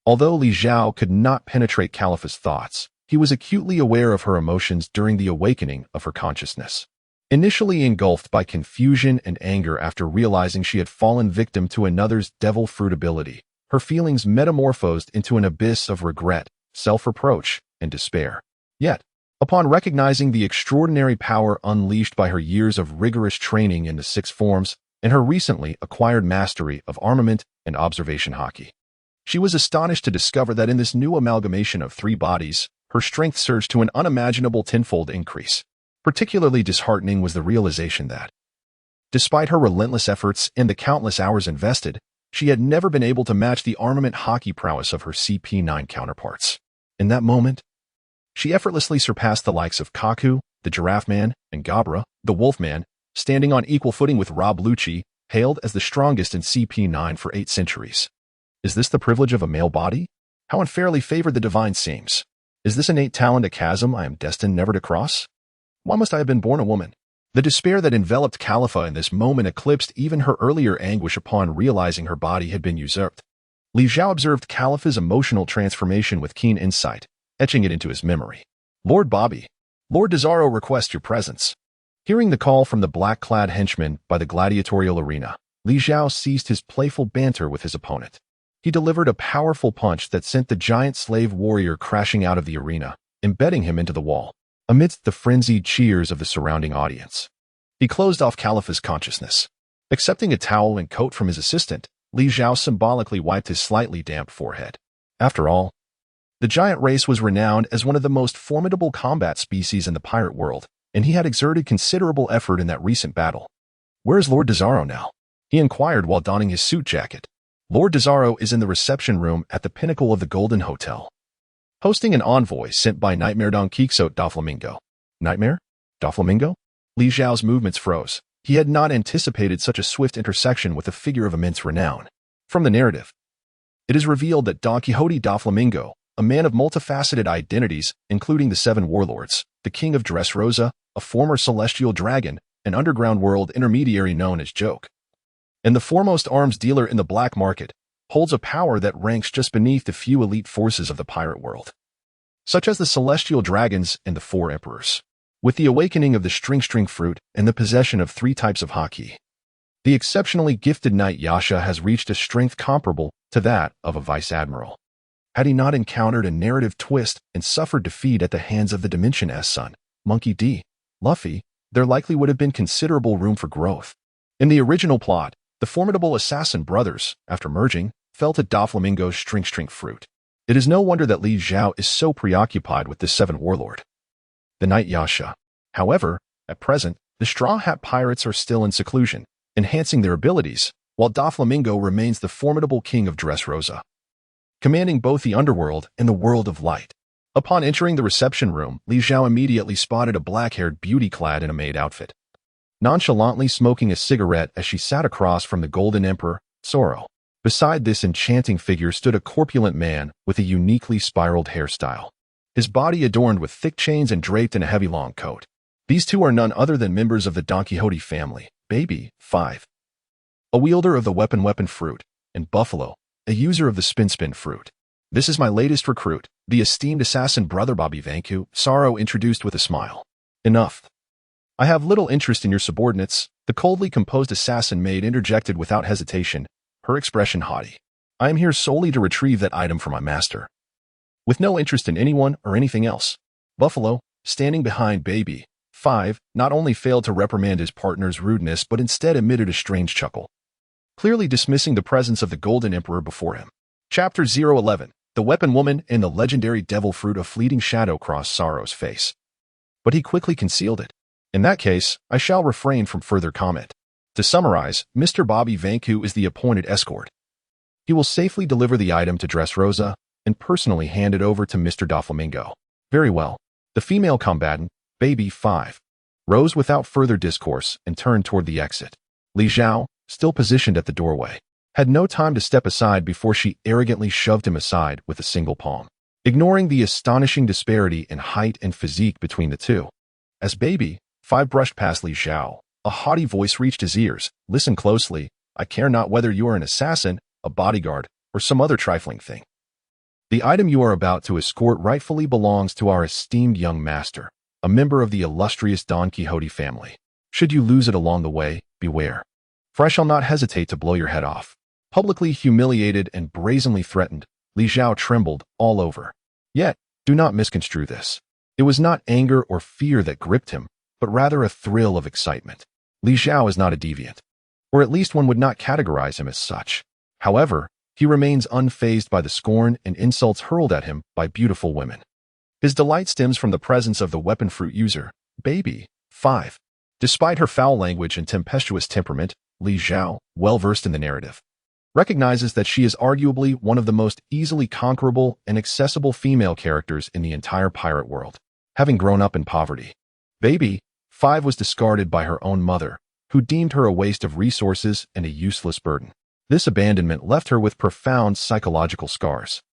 Although Li Zhao could not penetrate Caliph's thoughts, he was acutely aware of her emotions during the awakening of her consciousness. Initially engulfed by confusion and anger after realizing she had fallen victim to another's devil fruit ability, her feelings metamorphosed into an abyss of regret, self-reproach, and despair. Yet, upon recognizing the extraordinary power unleashed by her years of rigorous training in the six forms and her recently acquired mastery of armament and observation hockey, she was astonished to discover that in this new amalgamation of three bodies, her strength surged to an unimaginable tenfold increase. Particularly disheartening was the realization that, despite her relentless efforts and the countless hours invested, she had never been able to match the armament hockey prowess of her CP9 counterparts. In that moment, she effortlessly surpassed the likes of Kaku, the Giraffe Man, and Gabra, the Wolf Man, standing on equal footing with Rob Lucci, hailed as the strongest in CP9 for 8 centuries. Is this the privilege of a male body? How unfairly favored the divine seems. Is this innate talent a chasm I am destined never to cross? Why must I have been born a woman? The despair that enveloped Califa in this moment eclipsed even her earlier anguish upon realizing her body had been usurped. Li Zhao observed Califa's emotional transformation with keen insight, etching it into his memory. Lord Bobby, Lord Desaro requests your presence. Hearing the call from the black-clad henchman by the gladiatorial arena, Li Zhao ceased his playful banter with his opponent. He delivered a powerful punch that sent the giant slave warrior crashing out of the arena, embedding him into the wall. Amidst the frenzied cheers of the surrounding audience, he closed off Califa's consciousness. Accepting a towel and coat from his assistant, Li Zhao symbolically wiped his slightly damp forehead. After all, the giant race was renowned as one of the most formidable combat species in the pirate world, and he had exerted considerable effort in that recent battle. Where is Lord Desaro now? He inquired while donning his suit jacket. Lord Desaro is in the reception room at the pinnacle of the Golden Hotel, hosting an envoy sent by Nightmare Don Quixote da Flamingo. Nightmare? Da Flamingo? Li Zhao's movements froze. He had not anticipated such a swift intersection with a figure of immense renown. From the narrative, it is revealed that Don Quixote da Flamingo, a man of multifaceted identities, including the 7 warlords, the king of Dressrosa, a former celestial dragon, an underground world intermediary known as Joke, and the foremost arms dealer in the black market, holds a power that ranks just beneath the few elite forces of the pirate world, such as the celestial dragons and the 4 emperors. With the awakening of the string fruit and the possession of 3 types of haki, the exceptionally gifted knight Yasha has reached a strength comparable to that of a vice admiral. Had he not encountered a narrative twist and suffered defeat at the hands of the Dimension S son, Monkey D, Luffy, there likely would have been considerable room for growth. In the original plot, the formidable assassin brothers, after merging, fell to Doflamingo's string fruit. It is no wonder that Li Zhao is so preoccupied with this 7 warlord, the knight Yasha. However, at present, the Straw Hat Pirates are still in seclusion, enhancing their abilities, while Doflamingo remains the formidable king of Dressrosa, commanding both the underworld and the world of light. Upon entering the reception room, Li Zhao immediately spotted a black-haired beauty clad in a maid outfit, nonchalantly smoking a cigarette as she sat across from the Golden Emperor, Zoro. Beside this enchanting figure stood a corpulent man with a uniquely spiraled hairstyle, his body adorned with thick chains and draped in a heavy long coat. These two are none other than members of the Don Quixote family, Baby, 5, a wielder of the weapon fruit, and Buffalo, a user of the spin fruit. This is my latest recruit, the esteemed assassin brother Bobby Vanku, Zoro introduced with a smile. Enough. I have little interest in your subordinates, the coldly composed assassin maid interjected without hesitation, her expression haughty. I am here solely to retrieve that item for my master, with no interest in anyone or anything else. Buffalo, standing behind Baby, 5, not only failed to reprimand his partner's rudeness but instead emitted a strange chuckle, clearly dismissing the presence of the Golden Emperor before him. Chapter 011. The Weapon Woman and the legendary devil fruit. A fleeting shadow crossed Zoro's face, but he quickly concealed it. In that case, I shall refrain from further comment. To summarize, Mr. Bobby Vanku is the appointed escort. He will safely deliver the item to Dressrosa and personally hand it over to Mr. Doflamingo. Very well. The female combatant, Baby 5, rose without further discourse and turned toward the exit. Li Zhao, still positioned at the doorway, had no time to step aside before she arrogantly shoved him aside with a single palm. ignoring the astonishing disparity in height and physique between the two. As Baby 5 brushed past Li Zhao, a haughty voice reached his ears. "Listen closely. I care not whether you are an assassin, a bodyguard, or some other trifling thing. The item you are about to escort rightfully belongs to our esteemed young master, a member of the illustrious Don Quixote family. Should you lose it along the way, beware. For I shall not hesitate to blow your head off." Publicly humiliated and brazenly threatened, Li Zhao trembled all over. Yet, do not misconstrue this. It was not anger or fear that gripped him, but rather a thrill of excitement. Li Zhao is not a deviant, or at least one would not categorize him as such. However, he remains unfazed by the scorn and insults hurled at him by beautiful women. His delight stems from the presence of the weapon fruit user, Baby 5. Despite her foul language and tempestuous temperament, Li Zhao, well versed in the narrative, recognizes that she is arguably one of the most easily conquerable and accessible female characters in the entire pirate world. Having grown up in poverty, Baby 5 was discarded by her own mother, who deemed her a waste of resources and a useless burden. This abandonment left her with profound psychological scars.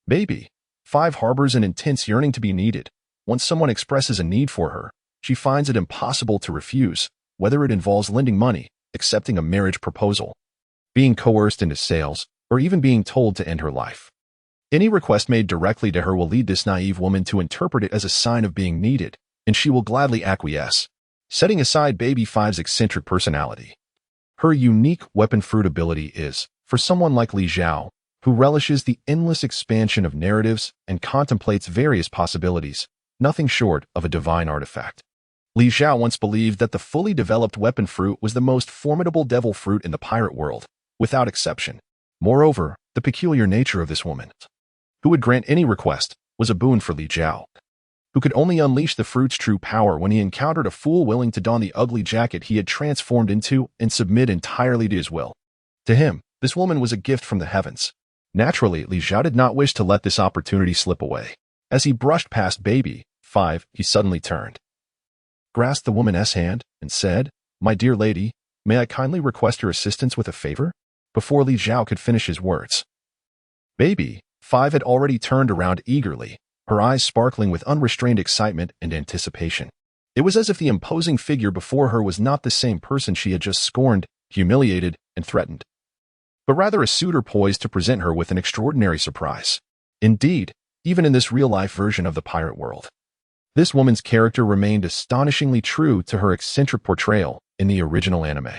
Baby 5 harbors an intense yearning to be needed. Once someone expresses a need for her, she finds it impossible to refuse, whether it involves lending money, accepting a marriage proposal, being coerced into sales, or even being told to end her life. Any request made directly to her will lead this naive woman to interpret it as a sign of being needed, and she will gladly acquiesce, setting aside Baby 5's eccentric personality. Her unique weapon fruit ability is, for someone like Li Zhao, who relishes the endless expansion of narratives and contemplates various possibilities, nothing short of a divine artifact. Li Zhao once believed that the fully developed weapon fruit was the most formidable devil fruit in the pirate world, without exception. Moreover, the peculiar nature of this woman, who would grant any request, was a boon for Li Zhao, who could only unleash the fruit's true power when he encountered a fool willing to don the ugly jacket he had transformed into and submit entirely to his will. To him, this woman was a gift from the heavens. Naturally, Li Zhao did not wish to let this opportunity slip away. As he brushed past Baby 5, he suddenly turned, grasped the woman's hand, and said, "My dear lady, may I kindly request your assistance with a favor?" Before Li Zhao could finish his words, Baby 5 had already turned around eagerly, her eyes sparkling with unrestrained excitement and anticipation. It was as if the imposing figure before her was not the same person she had just scorned, humiliated, and threatened, but rather a suitor poised to present her with an extraordinary surprise. Indeed, even in this real-life version of the pirate world, this woman's character remained astonishingly true to her eccentric portrayal in the original anime.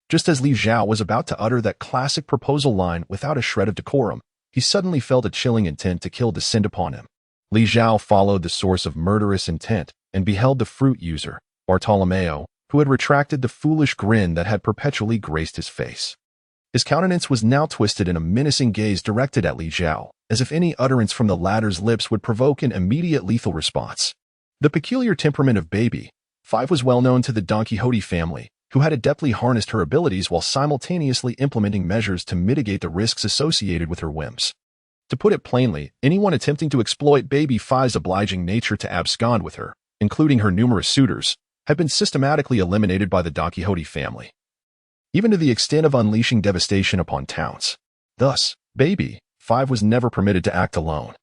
Just as Li Zhao was about to utter that classic proposal line without a shred of decorum, he suddenly felt a chilling intent to kill descend upon him. Li Zhao followed the source of murderous intent and beheld the fruit user, Bartolomeo, who had retracted the foolish grin that had perpetually graced his face. His countenance was now twisted in a menacing gaze directed at Li Zhao, as if any utterance from the latter's lips would provoke an immediate lethal response. The peculiar temperament of Baby 5 was well known to the Don Quixote family, who had adeptly harnessed her abilities while simultaneously implementing measures to mitigate the risks associated with her whims. To put it plainly, anyone attempting to exploit Baby 5's obliging nature to abscond with her, including her numerous suitors, had been systematically eliminated by the Don Quixote family, even to the extent of unleashing devastation upon towns. Thus, Baby 5 was never permitted to act alone.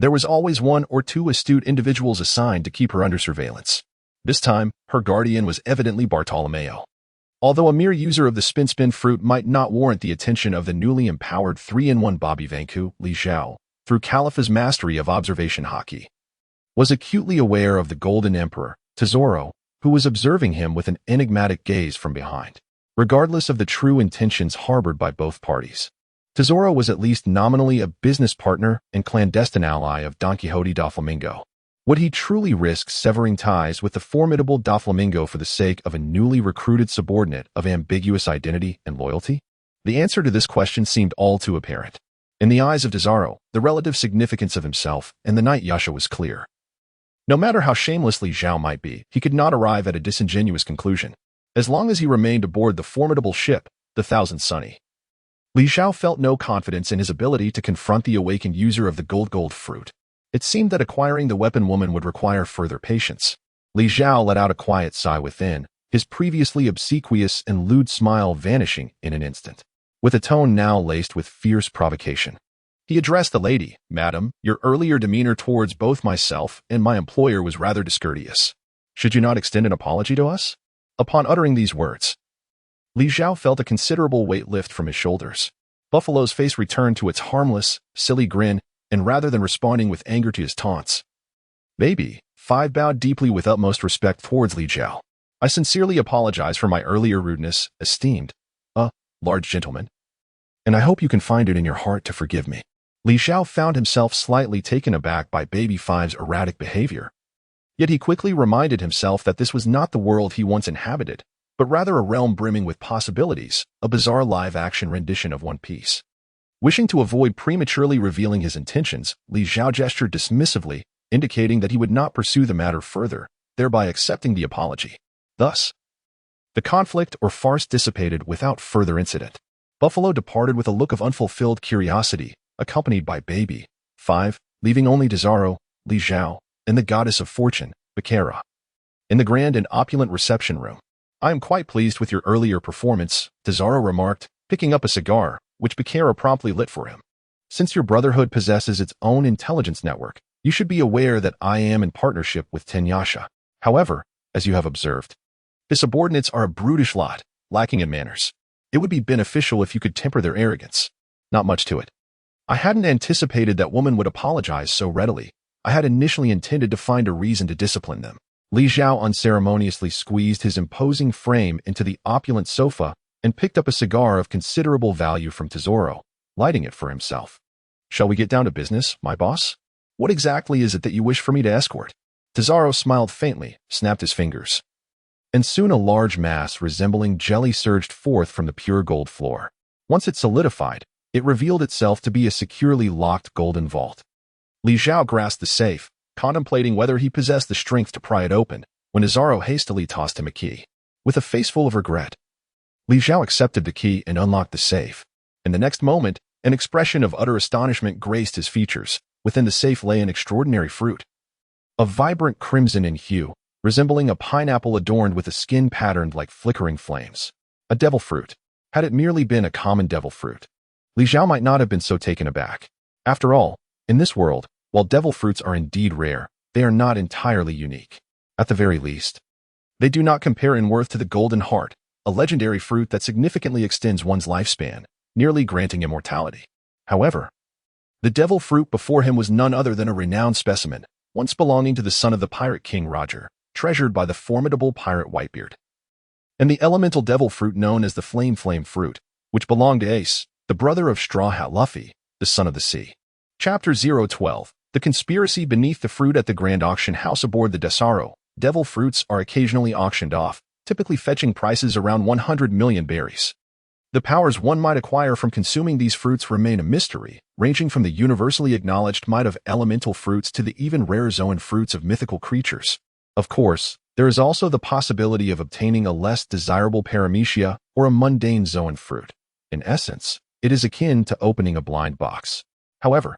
There was always one or two astute individuals assigned to keep her under surveillance. This time, her guardian was evidently Bartolomeo. Although a mere user of the spin fruit might not warrant the attention of the newly empowered 3-in-1 Bobby Vanku, Li Zhao, through Califa's mastery of observation hockey, was acutely aware of the Golden Emperor, Tesoro, who was observing him with an enigmatic gaze from behind. Regardless of the true intentions harbored by both parties, Tesoro was at least nominally a business partner and clandestine ally of Don Quixote Doflamingo. Would he truly risk severing ties with the formidable Doflamingo for the sake of a newly recruited subordinate of ambiguous identity and loyalty? The answer to this question seemed all too apparent. In the eyes of Tesoro, the relative significance of himself and the Knight Yasha was clear. No matter how shamelessly Zhao might be, he could not arrive at a disingenuous conclusion, as long as he remained aboard the formidable ship, the Thousand Sunny. Li Zhao felt no confidence in his ability to confront the awakened user of the gold fruit. It seemed that acquiring the weapon woman would require further patience. Li Zhao let out a quiet sigh within, his previously obsequious and lewd smile vanishing in an instant, with a tone now laced with fierce provocation. He addressed the lady. "Madam, your earlier demeanor towards both myself and my employer was rather discourteous. Should you not extend an apology to us?" Upon uttering these words, Li Zhao felt a considerable weight lift from his shoulders. Buffalo's face returned to its harmless, silly grin, and rather than responding with anger to his taunts, "Baby," Five bowed deeply with utmost respect towards Li Zhao. "I sincerely apologize for my earlier rudeness, esteemed, large gentleman, and I hope you can find it in your heart to forgive me." Li Zhao found himself slightly taken aback by Baby Five's erratic behavior. Yet he quickly reminded himself that this was not the world he once inhabited, but rather a realm brimming with possibilities, a bizarre live-action rendition of One Piece. Wishing to avoid prematurely revealing his intentions, Li Zhao gestured dismissively, indicating that he would not pursue the matter further, thereby accepting the apology. Thus, the conflict or farce dissipated without further incident. Buffalo departed with a look of unfulfilled curiosity, accompanied by Baby Five, leaving only Zhao, Li Zhao, and the goddess of fortune, Bakera. In the grand and opulent reception room, "I am quite pleased with your earlier performance," Zhao remarked, picking up a cigar, which Bakera promptly lit for him. "Since your brotherhood possesses its own intelligence network, you should be aware that I am in partnership with Tenyasha. However, as you have observed, his subordinates are a brutish lot, lacking in manners. It would be beneficial if you could temper their arrogance. Not much to it. I hadn't anticipated that woman would apologize so readily. I had initially intended to find a reason to discipline them." Li Zhao unceremoniously squeezed his imposing frame into the opulent sofa and picked up a cigar of considerable value from Zhao, lighting it for himself. "Shall we get down to business, my boss? What exactly is it that you wish for me to escort?" Zhao smiled faintly, snapped his fingers, and soon a large mass resembling jelly surged forth from the pure gold floor. Once it solidified, it revealed itself to be a securely locked golden vault. Li Zhao grasped the safe, contemplating whether he possessed the strength to pry it open, when Zhao hastily tossed him a key. With a face full of regret, Li Zhao accepted the key and unlocked the safe. In the next moment, an expression of utter astonishment graced his features. Within the safe lay an extraordinary fruit, a vibrant crimson in hue, resembling a pineapple adorned with a skin patterned like flickering flames. A devil fruit. Had it merely been a common devil fruit, Li Zhao might not have been so taken aback. After all, in this world, while devil fruits are indeed rare, they are not entirely unique. At the very least, they do not compare in worth to the golden heart, a legendary fruit that significantly extends one's lifespan, nearly granting immortality. However, the devil fruit before him was none other than a renowned specimen, once belonging to the son of the pirate king Roger, treasured by the formidable pirate Whitebeard. And the elemental devil fruit known as the flame fruit, which belonged to Ace, the brother of Straw Hat Luffy, the son of the sea. Chapter 012. The conspiracy beneath the fruit. At the grand auction house aboard the Desaro, devil fruits are occasionally auctioned off, typically fetching prices around 100 million berries. The powers one might acquire from consuming these fruits remain a mystery, ranging from the universally acknowledged might of elemental fruits to the even rare zoan fruits of mythical creatures. Of course, there is also the possibility of obtaining a less desirable paramecia or a mundane zoan fruit. In essence, it is akin to opening a blind box. However,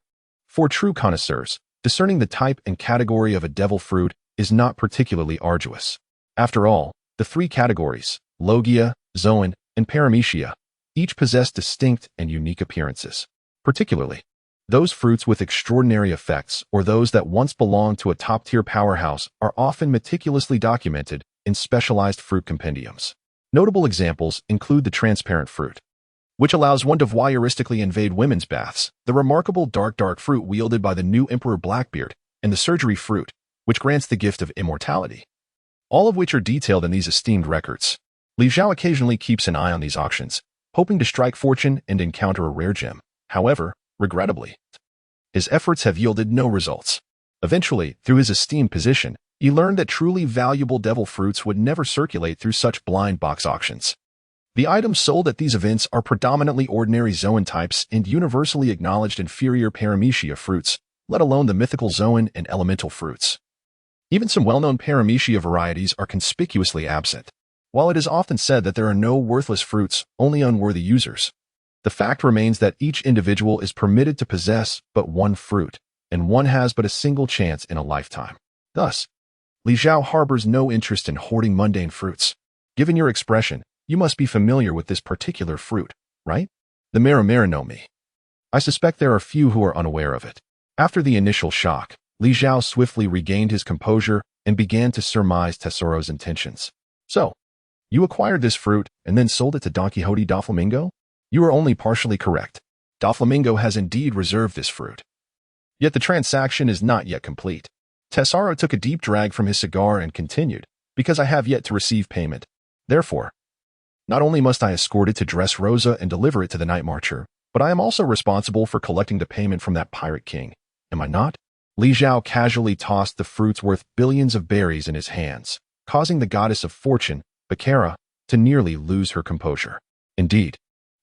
for true connoisseurs, discerning the type and category of a devil fruit is not particularly arduous. After all, the three categories, Logia, Zoan, and Paramecia, each possess distinct and unique appearances. Particularly, those fruits with extraordinary effects or those that once belonged to a top-tier powerhouse are often meticulously documented in specialized fruit compendiums. Notable examples include the transparent fruit, which allows one to voyeuristically invade women's baths, the remarkable dark fruit wielded by the new Emperor Blackbeard, and the surgery fruit, which grants the gift of immortality. All of which are detailed in these esteemed records. Li Zhao occasionally keeps an eye on these auctions, hoping to strike fortune and encounter a rare gem. However, regrettably, his efforts have yielded no results. Eventually, through his esteemed position, he learned that truly valuable devil fruits would never circulate through such blind box auctions. The items sold at these events are predominantly ordinary zoan types and universally acknowledged inferior paramecia fruits, let alone the mythical zoan and elemental fruits. Even some well-known paramecia varieties are conspicuously absent. While it is often said that there are no worthless fruits, only unworthy users, the fact remains that each individual is permitted to possess but one fruit, and one has but a single chance in a lifetime. Thus, Li Zhao harbors no interest in hoarding mundane fruits. Given your expression, you must be familiar with this particular fruit, right? The Marimari no Mi. I suspect there are few who are unaware of it. After the initial shock, Li Zhao swiftly regained his composure and began to surmise Tesoro's intentions. So, you acquired this fruit and then sold it to Don Quixote Doflamingo? You are only partially correct. Doflamingo has indeed reserved this fruit. Yet the transaction is not yet complete. Tesoro took a deep drag from his cigar and continued, because I have yet to receive payment. Therefore, not only must I escort it to Dressrosa and deliver it to the Night Marcher, but I am also responsible for collecting the payment from that pirate king. Am I not? Li Zhao casually tossed the fruits worth billions of berries in his hands, causing the goddess of fortune, Baccara, to nearly lose her composure. Indeed.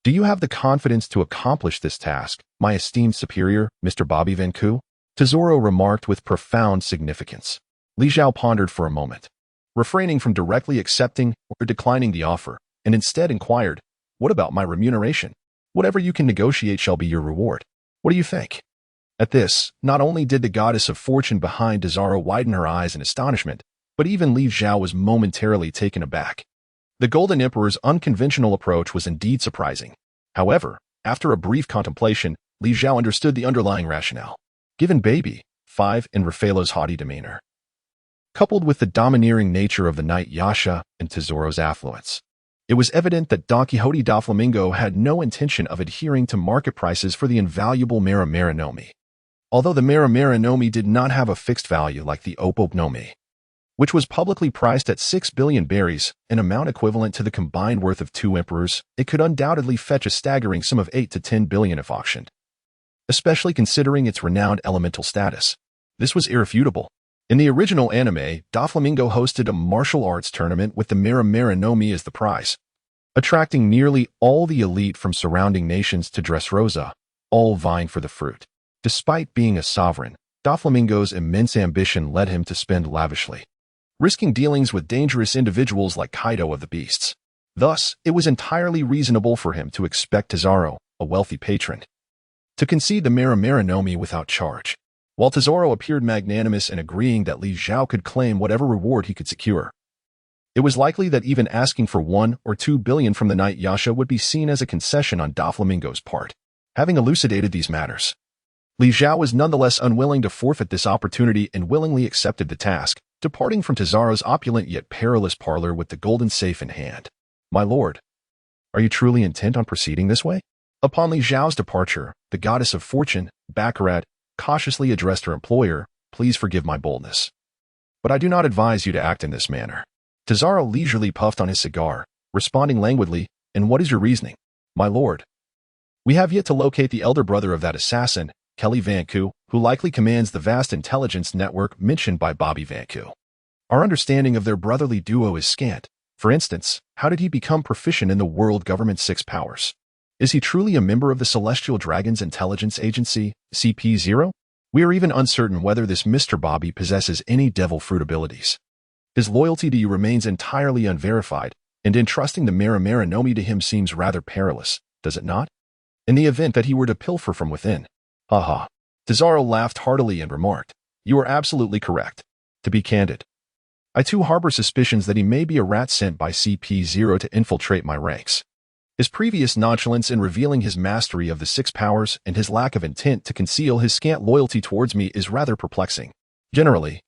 Do you have the confidence to accomplish this task, my esteemed superior, Mr. Bobby Vanku? Tesoro remarked with profound significance. Li Zhao pondered for a moment, refraining from directly accepting or declining the offer, and instead inquired, what about my remuneration? Whatever you can negotiate shall be your reward. What do you think? At this, not only did the goddess of fortune behind Tesoro widen her eyes in astonishment, but even Li Zhao was momentarily taken aback. The Golden Emperor's unconventional approach was indeed surprising. However, after a brief contemplation, Li Zhao understood the underlying rationale. Given Baby, 5 and Raffaello's haughty demeanor, coupled with the domineering nature of the knight Yasha and Tesoro's affluence, it was evident that Don Quixote Doflamingo had no intention of adhering to market prices for the invaluable Nomi. Although the Nomi did not have a fixed value like the Nomi, which was publicly priced at 6 billion berries, an amount equivalent to the combined worth of 2 emperors, it could undoubtedly fetch a staggering sum of 8 to 10 billion if auctioned. Especially considering its renowned elemental status. This was irrefutable. In the original anime, Doflamingo hosted a martial arts tournament with the Nomi as the prize, attracting nearly all the elite from surrounding nations to Dressrosa, all vying for the fruit. Despite being a sovereign, Doflamingo's immense ambition led him to spend lavishly, risking dealings with dangerous individuals like Kaido of the Beasts. Thus, it was entirely reasonable for him to expect Tesoro, a wealthy patron, to concede the Nomi without charge, while Tesoro appeared magnanimous in agreeing that Li Zhao could claim whatever reward he could secure. It was likely that even asking for 1 or 2 billion from the knight Yasha would be seen as a concession on Doflamingo's part. Having elucidated these matters, Li Zhao was nonetheless unwilling to forfeit this opportunity and willingly accepted the task, departing from Tesoro's opulent yet perilous parlor with the golden safe in hand. My lord, are you truly intent on proceeding this way? Upon Li Zhao's departure, the goddess of fortune, Baccarat, cautiously addressed her employer, please forgive my boldness, but I do not advise you to act in this manner. Tesoro leisurely puffed on his cigar, responding languidly, and what is your reasoning? My lord, we have yet to locate the elder brother of that assassin, Kelly Vanku, who likely commands the vast intelligence network mentioned by Bobby Vanku. Our understanding of their brotherly duo is scant. For instance, how did he become proficient in the world government's 6 powers? Is he truly a member of the Celestial Dragon's Intelligence Agency, CP0? We are even uncertain whether this Mr. Bobby possesses any devil fruit abilities. His loyalty to you remains entirely unverified, and entrusting the Nomi to him seems rather perilous, does it not? In the event that he were to pilfer from within. Haha. Tesoro laughed heartily and remarked, you are absolutely correct. To be candid, I too harbor suspicions that he may be a rat sent by CP0 to infiltrate my ranks. His previous nonchalance in revealing his mastery of the 6 powers and his lack of intent to conceal his scant loyalty towards me is rather perplexing. Generally,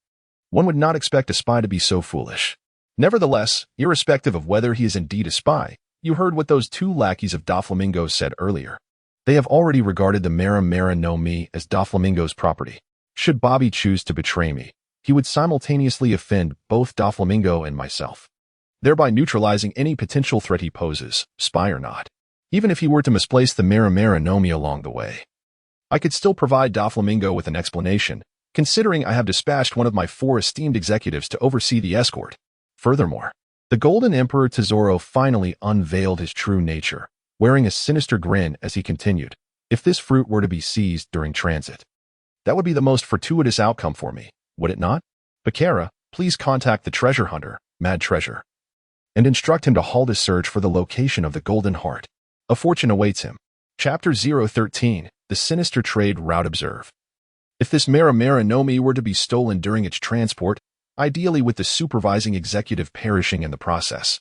one would not expect a spy to be so foolish. Nevertheless, irrespective of whether he is indeed a spy, you heard what those 2 lackeys of Doflamingo said earlier. They have already regarded the Nomi as Doflamingo's property. Should Bobby choose to betray me, he would simultaneously offend both Doflamingo and myself, thereby neutralizing any potential threat he poses, spy or not. Even if he were to misplace the Nomi along the way, I could still provide Doflamingo with an explanation, considering I have dispatched one of my 4 esteemed executives to oversee the escort. Furthermore, the Golden Emperor Tesoro finally unveiled his true nature, wearing a sinister grin as he continued, if this fruit were to be seized during transit, that would be the most fortuitous outcome for me, would it not? Baccara, please contact the treasure hunter, Mad Treasure, and instruct him to halt his search for the location of the Golden Heart. A fortune awaits him. Chapter 013, The Sinister Trade Route Observe. If this Nomi were to be stolen during its transport, ideally with the supervising executive perishing in the process,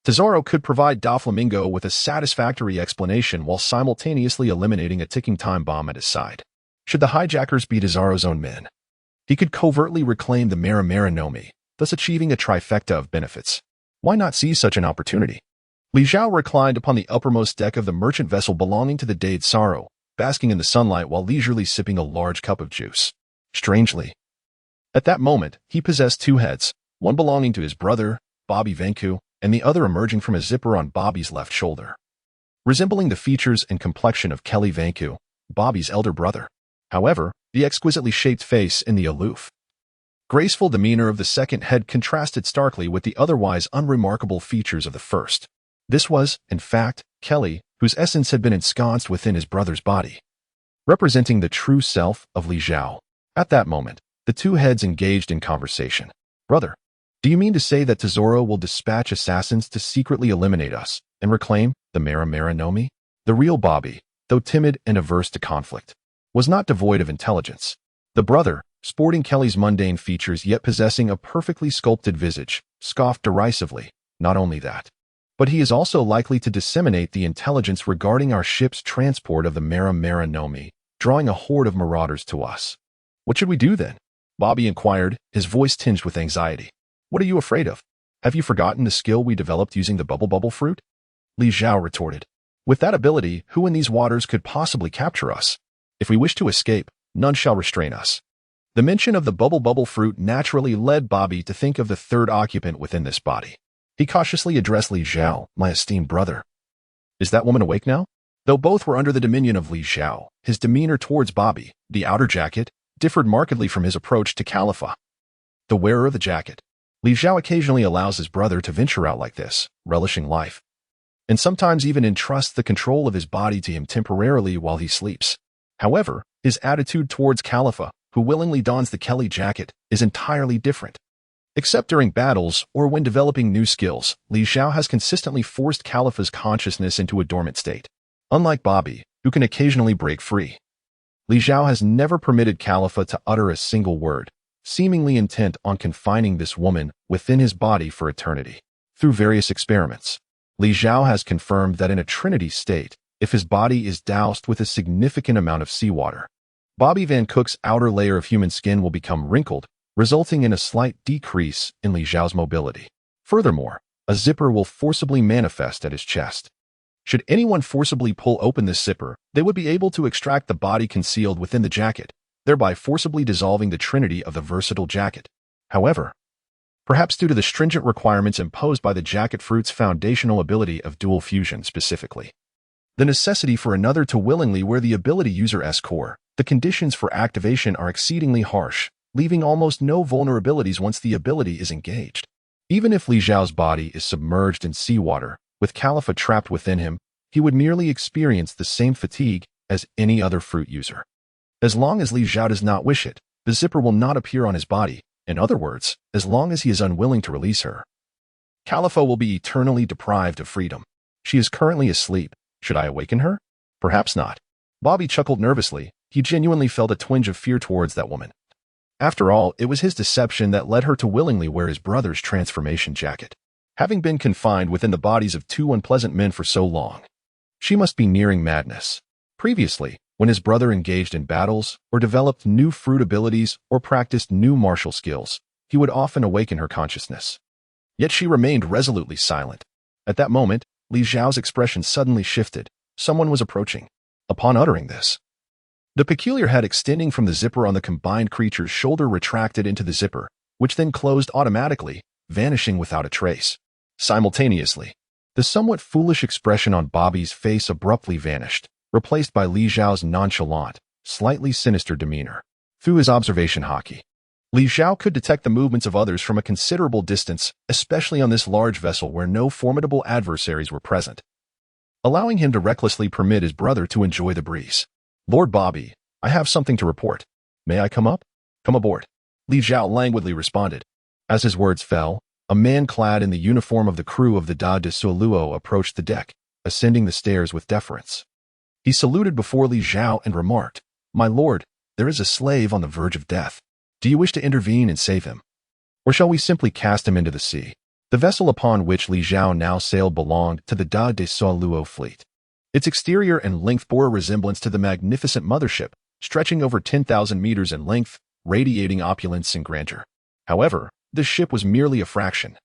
Tesoro could provide Doflamingo with a satisfactory explanation while simultaneously eliminating a ticking time bomb at his side. Should the hijackers be Tesoro's own men, he could covertly reclaim the Mera Nomi, thus achieving a trifecta of benefits. Why not seize such an opportunity? Li Zhao reclined upon the uppermost deck of the merchant vessel belonging to the Dade Sorrow, basking in the sunlight while leisurely sipping a large cup of juice. Strangely, at that moment, he possessed two heads, one belonging to his brother, Bobby Venku, and the other emerging from a zipper on Bobby's left shoulder, resembling the features and complexion of Kelly Venku, Bobby's elder brother. However, the exquisitely shaped face and the aloof, graceful demeanor of the second head contrasted starkly with the otherwise unremarkable features of the first. This was, in fact, Kelly, whose essence had been ensconced within his brother's body, representing the true self of Li Zhao. At that moment, the two heads engaged in conversation. Brother, do you mean to say that Tesoro will dispatch assassins to secretly eliminate us and reclaim the Mera Nomi? The real Bobby, though timid and averse to conflict, was not devoid of intelligence. The brother, sporting Kelly's mundane features yet possessing a perfectly sculpted visage, scoffed derisively. Not only that, but he is also likely to disseminate the intelligence regarding our ship's transport of the Mera Nomi, drawing a horde of marauders to us. What should we do then? Bobby inquired, his voice tinged with anxiety. What are you afraid of? Have you forgotten the skill we developed using the bubble fruit? Li Zhao retorted. With that ability, who in these waters could possibly capture us? If we wish to escape, none shall restrain us. The mention of the bubble fruit naturally led Bobby to think of the third occupant within this body. He cautiously addressed Li Zhao, my esteemed brother. Is that woman awake now? Though both were under the dominion of Li Zhao, his demeanor towards Bobby, the outer jacket, differed markedly from his approach to Khalifa, the wearer of the jacket. Li Zhao occasionally allows his brother to venture out like this, relishing life, and sometimes even entrusts the control of his body to him temporarily while he sleeps. However, his attitude towards Khalifa, who willingly dons the Kelly jacket, is entirely different. Except during battles or when developing new skills, Li Zhao has consistently forced Khalifa's consciousness into a dormant state. Unlike Bobby, who can occasionally break free, Li Zhao has never permitted Khalifa to utter a single word, seemingly intent on confining this woman within his body for eternity. Through various experiments, Li Zhao has confirmed that in a trinity state, if his body is doused with a significant amount of seawater, Bobby Van Cook's outer layer of human skin will become wrinkled, resulting in a slight decrease in Li Zhao's mobility. Furthermore, a zipper will forcibly manifest at his chest. Should anyone forcibly pull open this zipper, they would be able to extract the body concealed within the jacket, thereby forcibly dissolving the trinity of the versatile jacket. However, perhaps due to the stringent requirements imposed by the jacket fruit's foundational ability of dual fusion specifically, the necessity for another to willingly wear the ability user-S core, the conditions for activation are exceedingly harsh, leaving almost no vulnerabilities once the ability is engaged. Even if Li Zhao's body is submerged in seawater, with Khalifa trapped within him, he would merely experience the same fatigue as any other fruit user. As long as Li Zhao does not wish it, the zipper will not appear on his body. In other words, as long as he is unwilling to release her, Khalifa will be eternally deprived of freedom. She is currently asleep. Should I awaken her? Perhaps not. Bobby chuckled nervously. He genuinely felt a twinge of fear towards that woman. After all, it was his deception that led her to willingly wear his brother's transformation jacket. Having been confined within the bodies of two unpleasant men for so long, she must be nearing madness. Previously, when his brother engaged in battles, or developed new fruit abilities, or practiced new martial skills, he would often awaken her consciousness. Yet she remained resolutely silent. At that moment, Li Zhao's expression suddenly shifted. Someone was approaching. Upon uttering this, the peculiar head extending from the zipper on the combined creature's shoulder retracted into the zipper, which then closed automatically, vanishing without a trace. Simultaneously, the somewhat foolish expression on Bobby's face abruptly vanished, replaced by Li Zhao's nonchalant, slightly sinister demeanor. Through his observation hockey, Li Zhao could detect the movements of others from a considerable distance, especially on this large vessel where no formidable adversaries were present, allowing him to recklessly permit his brother to enjoy the breeze. Lord Bobby, I have something to report. May I come up? Come aboard. Li Zhao languidly responded. As his words fell, a man clad in the uniform of the crew of the Da de Soluo approached the deck, ascending the stairs with deference. He saluted before Li Zhao and remarked, My lord, there is a slave on the verge of death. Do you wish to intervene and save him? Or shall we simply cast him into the sea? The vessel upon which Li Zhao now sailed belonged to the Da de Sao Luo fleet. Its exterior and length bore a resemblance to the magnificent mothership, stretching over 10,000 meters in length, radiating opulence and grandeur. However, this ship was merely a fraction,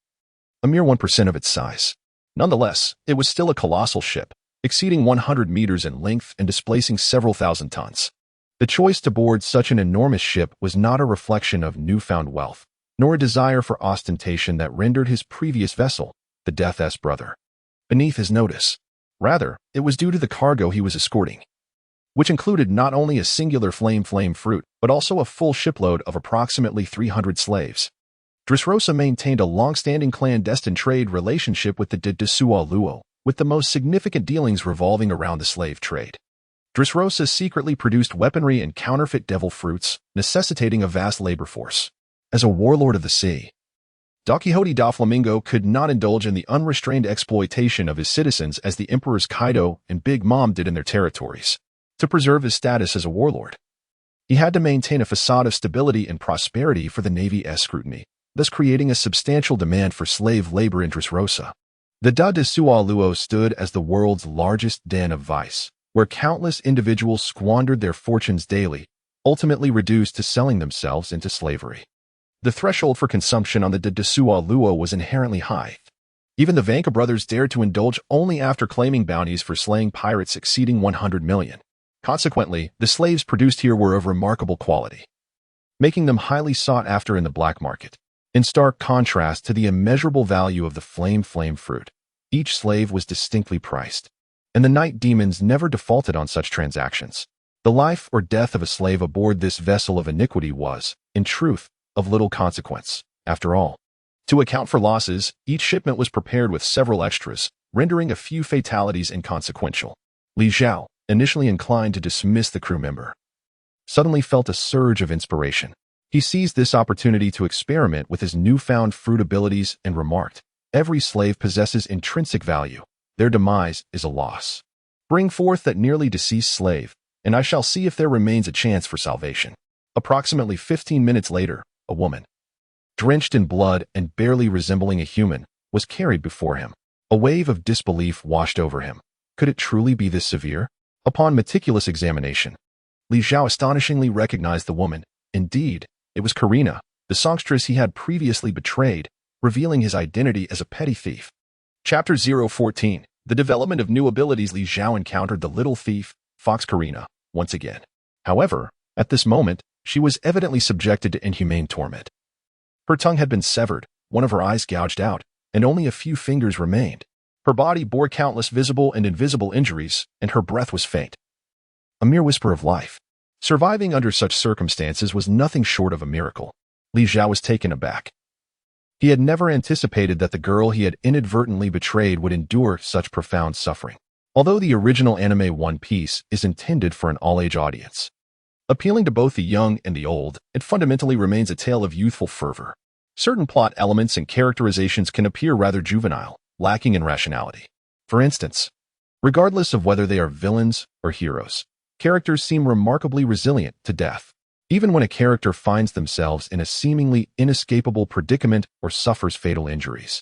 a mere 1% of its size. Nonetheless, it was still a colossal ship, exceeding 100 meters in length and displacing several thousand tons. The choice to board such an enormous ship was not a reflection of newfound wealth, nor a desire for ostentation that rendered his previous vessel, the Death's brother, beneath his notice. Rather, it was due to the cargo he was escorting, which included not only a singular flame fruit, but also a full shipload of approximately 300 slaves. Dressrosa maintained a long-standing clandestine trade relationship with the de Sao Luo, with the most significant dealings revolving around the slave trade. Dressrosa secretly produced weaponry and counterfeit devil fruits, necessitating a vast labor force. As a warlord of the sea, Don Quixote da Flamingo could not indulge in the unrestrained exploitation of his citizens as the emperors Kaido and Big Mom did in their territories. To preserve his status as a warlord, he had to maintain a facade of stability and prosperity for the Navy's scrutiny, thus creating a substantial demand for slave labor in Dressrosa. The Da de Sao Luo stood as the world's largest den of vice, where countless individuals squandered their fortunes daily, ultimately reduced to selling themselves into slavery. The threshold for consumption on the de Sao Luo was inherently high. Even the Vanka brothers dared to indulge only after claiming bounties for slaying pirates exceeding 100 million. Consequently, the slaves produced here were of remarkable quality, making them highly sought after in the black market. In stark contrast to the immeasurable value of the flame fruit, each slave was distinctly priced, and the night demons never defaulted on such transactions. The life or death of a slave aboard this vessel of iniquity was, in truth, of little consequence. After all, to account for losses, each shipment was prepared with several extras, rendering a few fatalities inconsequential. Li Zhao, initially inclined to dismiss the crew member, suddenly felt a surge of inspiration. He seized this opportunity to experiment with his newfound fruit abilities and remarked, "Every slave possesses intrinsic value. Their demise is a loss. Bring forth that nearly deceased slave, and I shall see if there remains a chance for salvation." Approximately 15 minutes later, a woman, drenched in blood and barely resembling a human, was carried before him. A wave of disbelief washed over him. Could it truly be this severe? Upon meticulous examination, Li Zhao astonishingly recognized the woman. Indeed, it was Karina, the songstress he had previously betrayed, revealing his identity as a petty thief. Chapter 014. The development of new abilities. Li Zhao encountered the little thief, Fox Karina, once again. However, at this moment, she was evidently subjected to inhumane torment. Her tongue had been severed, one of her eyes gouged out, and only a few fingers remained. Her body bore countless visible and invisible injuries, and her breath was faint, a mere whisper of life. Surviving under such circumstances was nothing short of a miracle. Li Zhao was taken aback. He had never anticipated that the girl he had inadvertently betrayed would endure such profound suffering. Although the original anime One Piece is intended for an all-age audience, appealing to both the young and the old, it fundamentally remains a tale of youthful fervor. Certain plot elements and characterizations can appear rather juvenile, lacking in rationality. For instance, regardless of whether they are villains or heroes, characters seem remarkably resilient to death. Even when a character finds themselves in a seemingly inescapable predicament or suffers fatal injuries,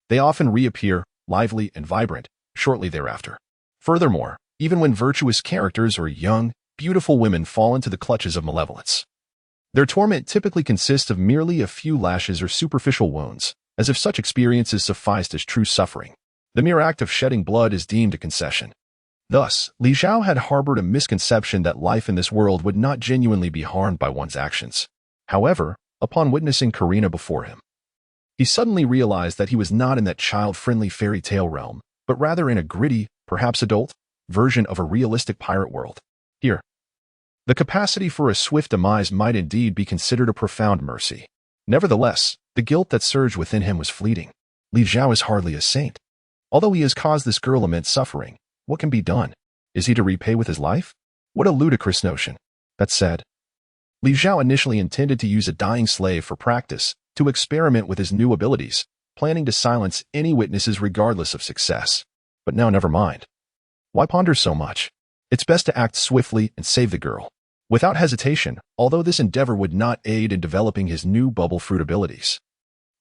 they often reappear, lively and vibrant, shortly thereafter. Furthermore, even when virtuous characters or young, beautiful women fall into the clutches of malevolence, their torment typically consists of merely a few lashes or superficial wounds, as if such experiences sufficed as true suffering. The mere act of shedding blood is deemed a concession. Thus, Li Zhao had harbored a misconception that life in this world would not genuinely be harmed by one's actions. However, upon witnessing Karina before him, he suddenly realized that he was not in that child-friendly fairy tale realm, but rather in a gritty, perhaps adult, version of a realistic pirate world. Here, the capacity for a swift demise might indeed be considered a profound mercy. Nevertheless, the guilt that surged within him was fleeting. Li Zhao is hardly a saint. Although he has caused this girl immense suffering, what can be done? Is he to repay with his life? What a ludicrous notion. That said, Li Zhao initially intended to use a dying slave for practice, to experiment with his new abilities, planning to silence any witnesses regardless of success. But now never mind. Why ponder so much? It's best to act swiftly and save the girl. Without hesitation, although this endeavor would not aid in developing his new bubble fruit abilities,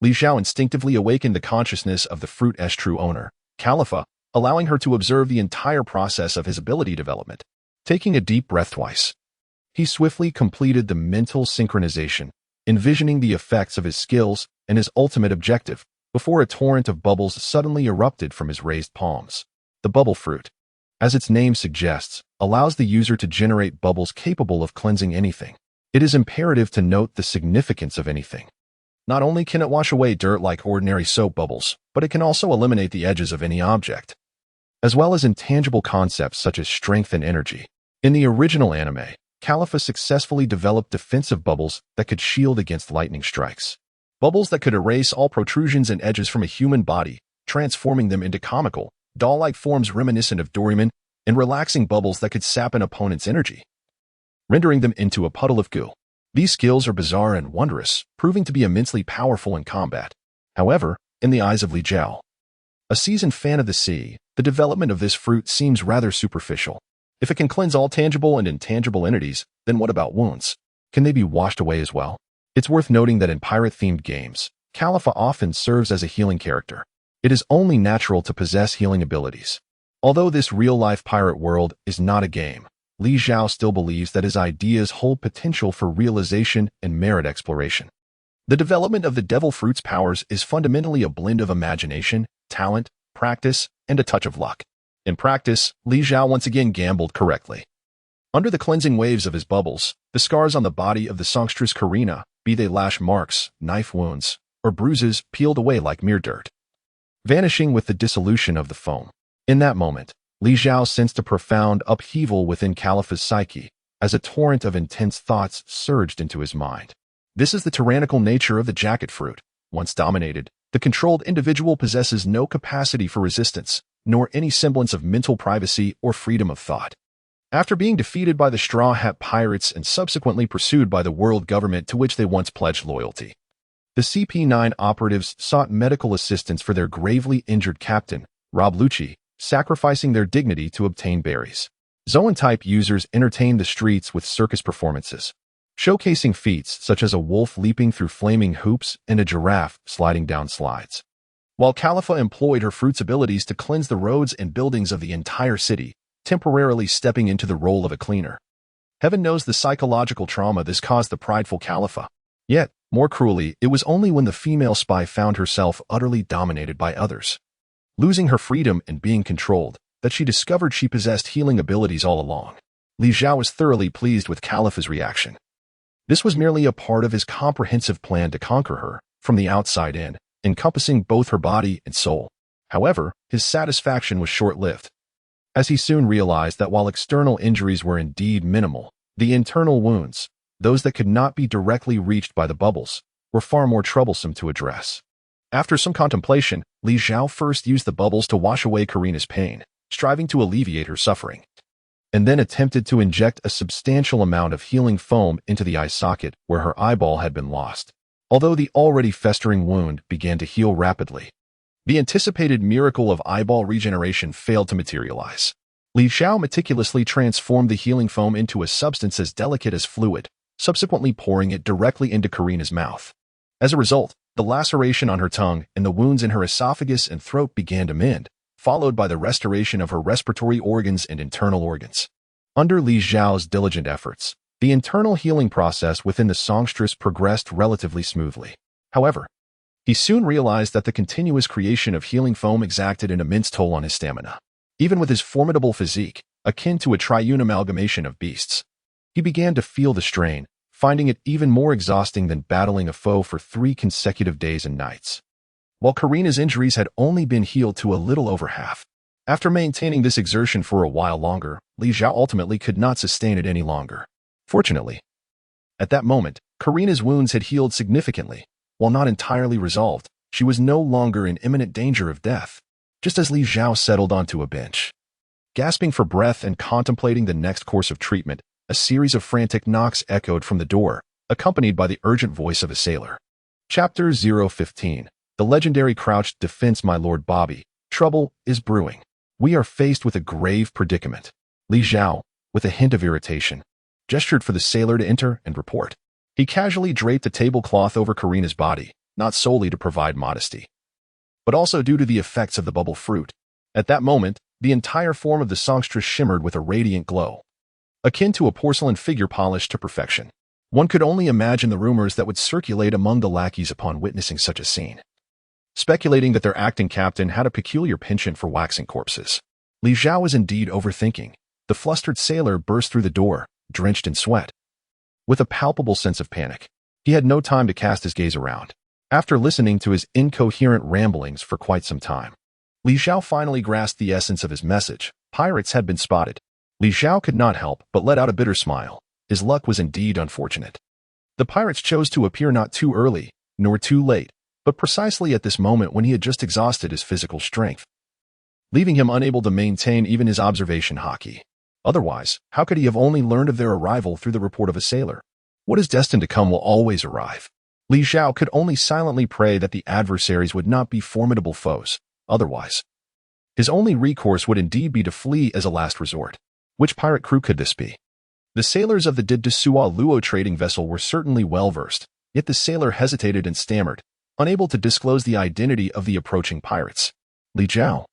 Li Zhao instinctively awakened the consciousness of the fruit's true owner, Khalifa, allowing her to observe the entire process of his ability development. Taking a deep breath twice, he swiftly completed the mental synchronization, envisioning the effects of his skills and his ultimate objective, before a torrent of bubbles suddenly erupted from his raised palms. The bubble fruit, as its name suggests, allows the user to generate bubbles capable of cleansing anything. It is imperative to note the significance of anything. Not only can it wash away dirt like ordinary soap bubbles, but it can also eliminate the edges of any object, as well as intangible concepts such as strength and energy. In the original anime, Khalifa successfully developed defensive bubbles that could shield against lightning strikes. Bubbles that could erase all protrusions and edges from a human body, transforming them into comical, doll-like forms reminiscent of Doraemon, and relaxing bubbles that could sap an opponent's energy, rendering them into a puddle of goo. These skills are bizarre and wondrous, proving to be immensely powerful in combat. However, in the eyes of Li Zhao, a seasoned fan of the sea, the development of this fruit seems rather superficial. If it can cleanse all tangible and intangible entities, then what about wounds? Can they be washed away as well? It's worth noting that in pirate-themed games, Khalifa often serves as a healing character. It is only natural to possess healing abilities. Although this real-life pirate world is not a game, Li Zhao still believes that his ideas hold potential for realization and merit exploration. The development of the devil fruit's powers is fundamentally a blend of imagination, talent, practice, and a touch of luck. In practice, Li Zhao once again gambled correctly. Under the cleansing waves of his bubbles, the scars on the body of the songstress Karina, be they lash marks, knife wounds, or bruises, peeled away like mere dirt, vanishing with the dissolution of the foam. In that moment, Li Zhao sensed a profound upheaval within Khalifa's psyche, as a torrent of intense thoughts surged into his mind. This is the tyrannical nature of the jacket fruit. Once dominated, the controlled individual possesses no capacity for resistance, nor any semblance of mental privacy or freedom of thought. After being defeated by the Straw Hat Pirates and subsequently pursued by the world government to which they once pledged loyalty, the CP9 operatives sought medical assistance for their gravely injured captain, Rob Lucci, sacrificing their dignity to obtain berries. Zoan-type users entertained the streets with circus performances, showcasing feats such as a wolf leaping through flaming hoops and a giraffe sliding down slides. While Khalifa employed her fruit's abilities to cleanse the roads and buildings of the entire city, temporarily stepping into the role of a cleaner. Heaven knows the psychological trauma this caused the prideful Khalifa. Yet, more cruelly, it was only when the female spy found herself utterly dominated by others, losing her freedom and being controlled, that she discovered she possessed healing abilities all along. Li Zhao was thoroughly pleased with Khalifa's reaction. This was merely a part of his comprehensive plan to conquer her, from the outside in, encompassing both her body and soul. However, his satisfaction was short-lived, as he soon realized that while external injuries were indeed minimal, the internal wounds, those that could not be directly reached by the bubbles, were far more troublesome to address. After some contemplation, Li Zhao first used the bubbles to wash away Karina's pain, striving to alleviate her suffering, and then attempted to inject a substantial amount of healing foam into the eye socket where her eyeball had been lost. Although the already festering wound began to heal rapidly, the anticipated miracle of eyeball regeneration failed to materialize. Li Zhao meticulously transformed the healing foam into a substance as delicate as fluid, subsequently pouring it directly into Karina's mouth. As a result, the laceration on her tongue and the wounds in her esophagus and throat began to mend, followed by the restoration of her respiratory organs and internal organs. Under Li Zhao's diligent efforts, the internal healing process within the songstress progressed relatively smoothly. However, he soon realized that the continuous creation of healing foam exacted an immense toll on his stamina. Even with his formidable physique, akin to a triune amalgamation of beasts, he began to feel the strain, finding it even more exhausting than battling a foe for 3 consecutive days and nights. While Karina's injuries had only been healed to a little over half. After maintaining this exertion for a while longer, Li Zhao ultimately could not sustain it any longer. Fortunately, at that moment, Karina's wounds had healed significantly. While not entirely resolved, she was no longer in imminent danger of death. Just as Li Zhao settled onto a bench, gasping for breath and contemplating the next course of treatment, a series of frantic knocks echoed from the door, accompanied by the urgent voice of a sailor. Chapter 015. The legendary crouched defense. My Lord Bobby, trouble is brewing. We are faced with a grave predicament. Li Zhao, with a hint of irritation, gestured for the sailor to enter and report. He casually draped a tablecloth over Karina's body, not solely to provide modesty, but also due to the effects of the bubble fruit. At that moment, the entire form of the songstress shimmered with a radiant glow, akin to a porcelain figure polished to perfection. One could only imagine the rumors that would circulate among the lackeys upon witnessing such a scene, speculating that their acting captain had a peculiar penchant for waxing corpses. Li Zhao was indeed overthinking. The flustered sailor burst through the door, drenched in sweat, with a palpable sense of panic. He had no time to cast his gaze around. After listening to his incoherent ramblings for quite some time, Li Zhao finally grasped the essence of his message. Pirates had been spotted. Li Zhao could not help but let out a bitter smile. His luck was indeed unfortunate. The pirates chose to appear not too early, nor too late, but precisely at this moment when he had just exhausted his physical strength, leaving him unable to maintain even his observation haki. Otherwise, how could he have only learned of their arrival through the report of a sailor? What is destined to come will always arrive. Li Zhao could only silently pray that the adversaries would not be formidable foes. Otherwise, his only recourse would indeed be to flee as a last resort. Which pirate crew could this be? The sailors of the Did de Sua Luo trading vessel were certainly well-versed, yet the sailor hesitated and stammered, unable to disclose the identity of the approaching pirates. Li Zhao,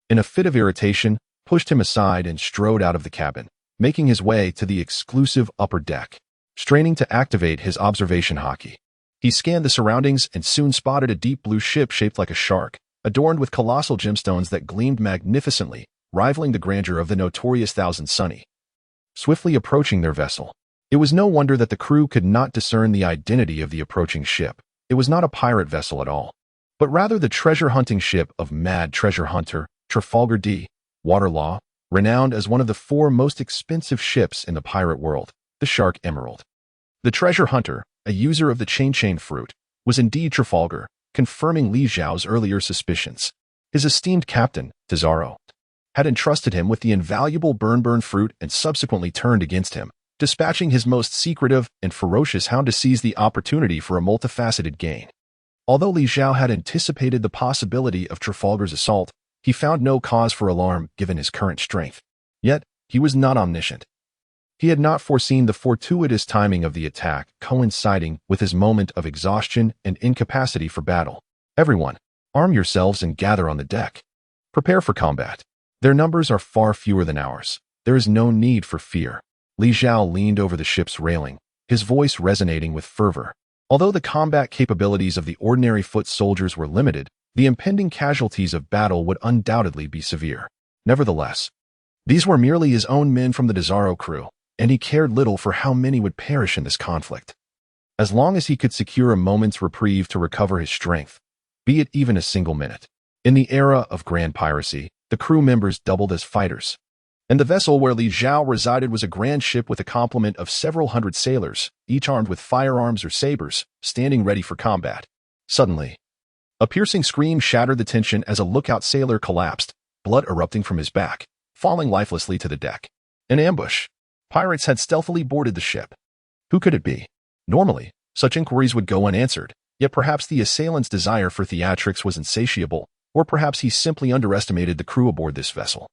in a fit of irritation, pushed him aside and strode out of the cabin, making his way to the exclusive upper deck. Straining to activate his observation haki, he scanned the surroundings and soon spotted a deep blue ship shaped like a shark, adorned with colossal gemstones that gleamed magnificently, rivaling the grandeur of the notorious Thousand Sunny. Swiftly approaching their vessel, it was no wonder that the crew could not discern the identity of the approaching ship. It was not a pirate vessel at all, but rather the treasure-hunting ship of mad treasure hunter Trafalgar D. Waterlaw, renowned as one of the 4 most expensive ships in the pirate world, the Shark Emerald. The treasure hunter, a user of the chain fruit, was indeed Trafalgar, confirming Li Zhao's earlier suspicions. His esteemed captain, Zhao, had entrusted him with the invaluable burn fruit and subsequently turned against him, dispatching his most secretive and ferocious hound to seize the opportunity for a multifaceted gain. Although Li Zhao had anticipated the possibility of Trafalgar's assault, he found no cause for alarm given his current strength. Yet, he was not omniscient. He had not foreseen the fortuitous timing of the attack coinciding with his moment of exhaustion and incapacity for battle. Everyone, arm yourselves and gather on the deck. Prepare for combat. Their numbers are far fewer than ours. There is no need for fear. Li Zhao leaned over the ship's railing, his voice resonating with fervor. Although the combat capabilities of the ordinary foot soldiers were limited, the impending casualties of battle would undoubtedly be severe. Nevertheless, these were merely his own men from the Zhao crew, and he cared little for how many would perish in this conflict. As long as he could secure a moment's reprieve to recover his strength, be it even a single minute. In the era of grand piracy, the crew members doubled as fighters, and the vessel where Li Zhao resided was a grand ship with a complement of several hundred sailors, each armed with firearms or sabers, standing ready for combat. Suddenly, a piercing scream shattered the tension as a lookout sailor collapsed, blood erupting from his back, falling lifelessly to the deck. An ambush. Pirates had stealthily boarded the ship. Who could it be? Normally, such inquiries would go unanswered, yet perhaps the assailant's desire for theatrics was insatiable, or perhaps he simply underestimated the crew aboard this vessel.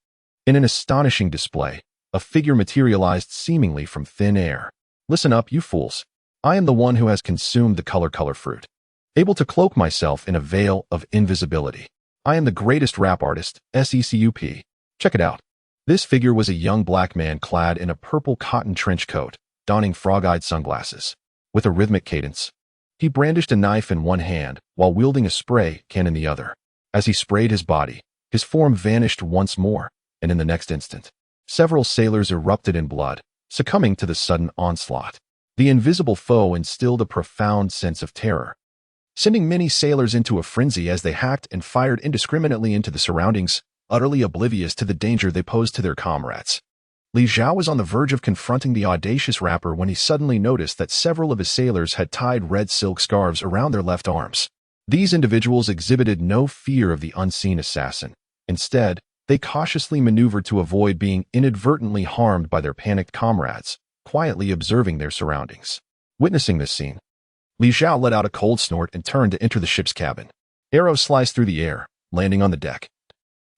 In an astonishing display, a figure materialized seemingly from thin air. Listen up, you fools. I am the one who has consumed the color fruit, able to cloak myself in a veil of invisibility. I am the greatest rap artist, SECUP. Check it out. This figure was a young black man clad in a purple cotton trench coat, donning frog-eyed sunglasses. With a rhythmic cadence, he brandished a knife in one hand while wielding a spray can in the other. As he sprayed his body, his form vanished once more, and in the next instant, several sailors erupted in blood, succumbing to the sudden onslaught. The invisible foe instilled a profound sense of terror, sending many sailors into a frenzy as they hacked and fired indiscriminately into the surroundings, utterly oblivious to the danger they posed to their comrades. Li Zhao was on the verge of confronting the audacious rapper when he suddenly noticed that several of his sailors had tied red silk scarves around their left arms. These individuals exhibited no fear of the unseen assassin. Instead, they cautiously maneuvered to avoid being inadvertently harmed by their panicked comrades, quietly observing their surroundings. Witnessing this scene, Li Zhao let out a cold snort and turned to enter the ship's cabin. Arrows sliced through the air, landing on the deck,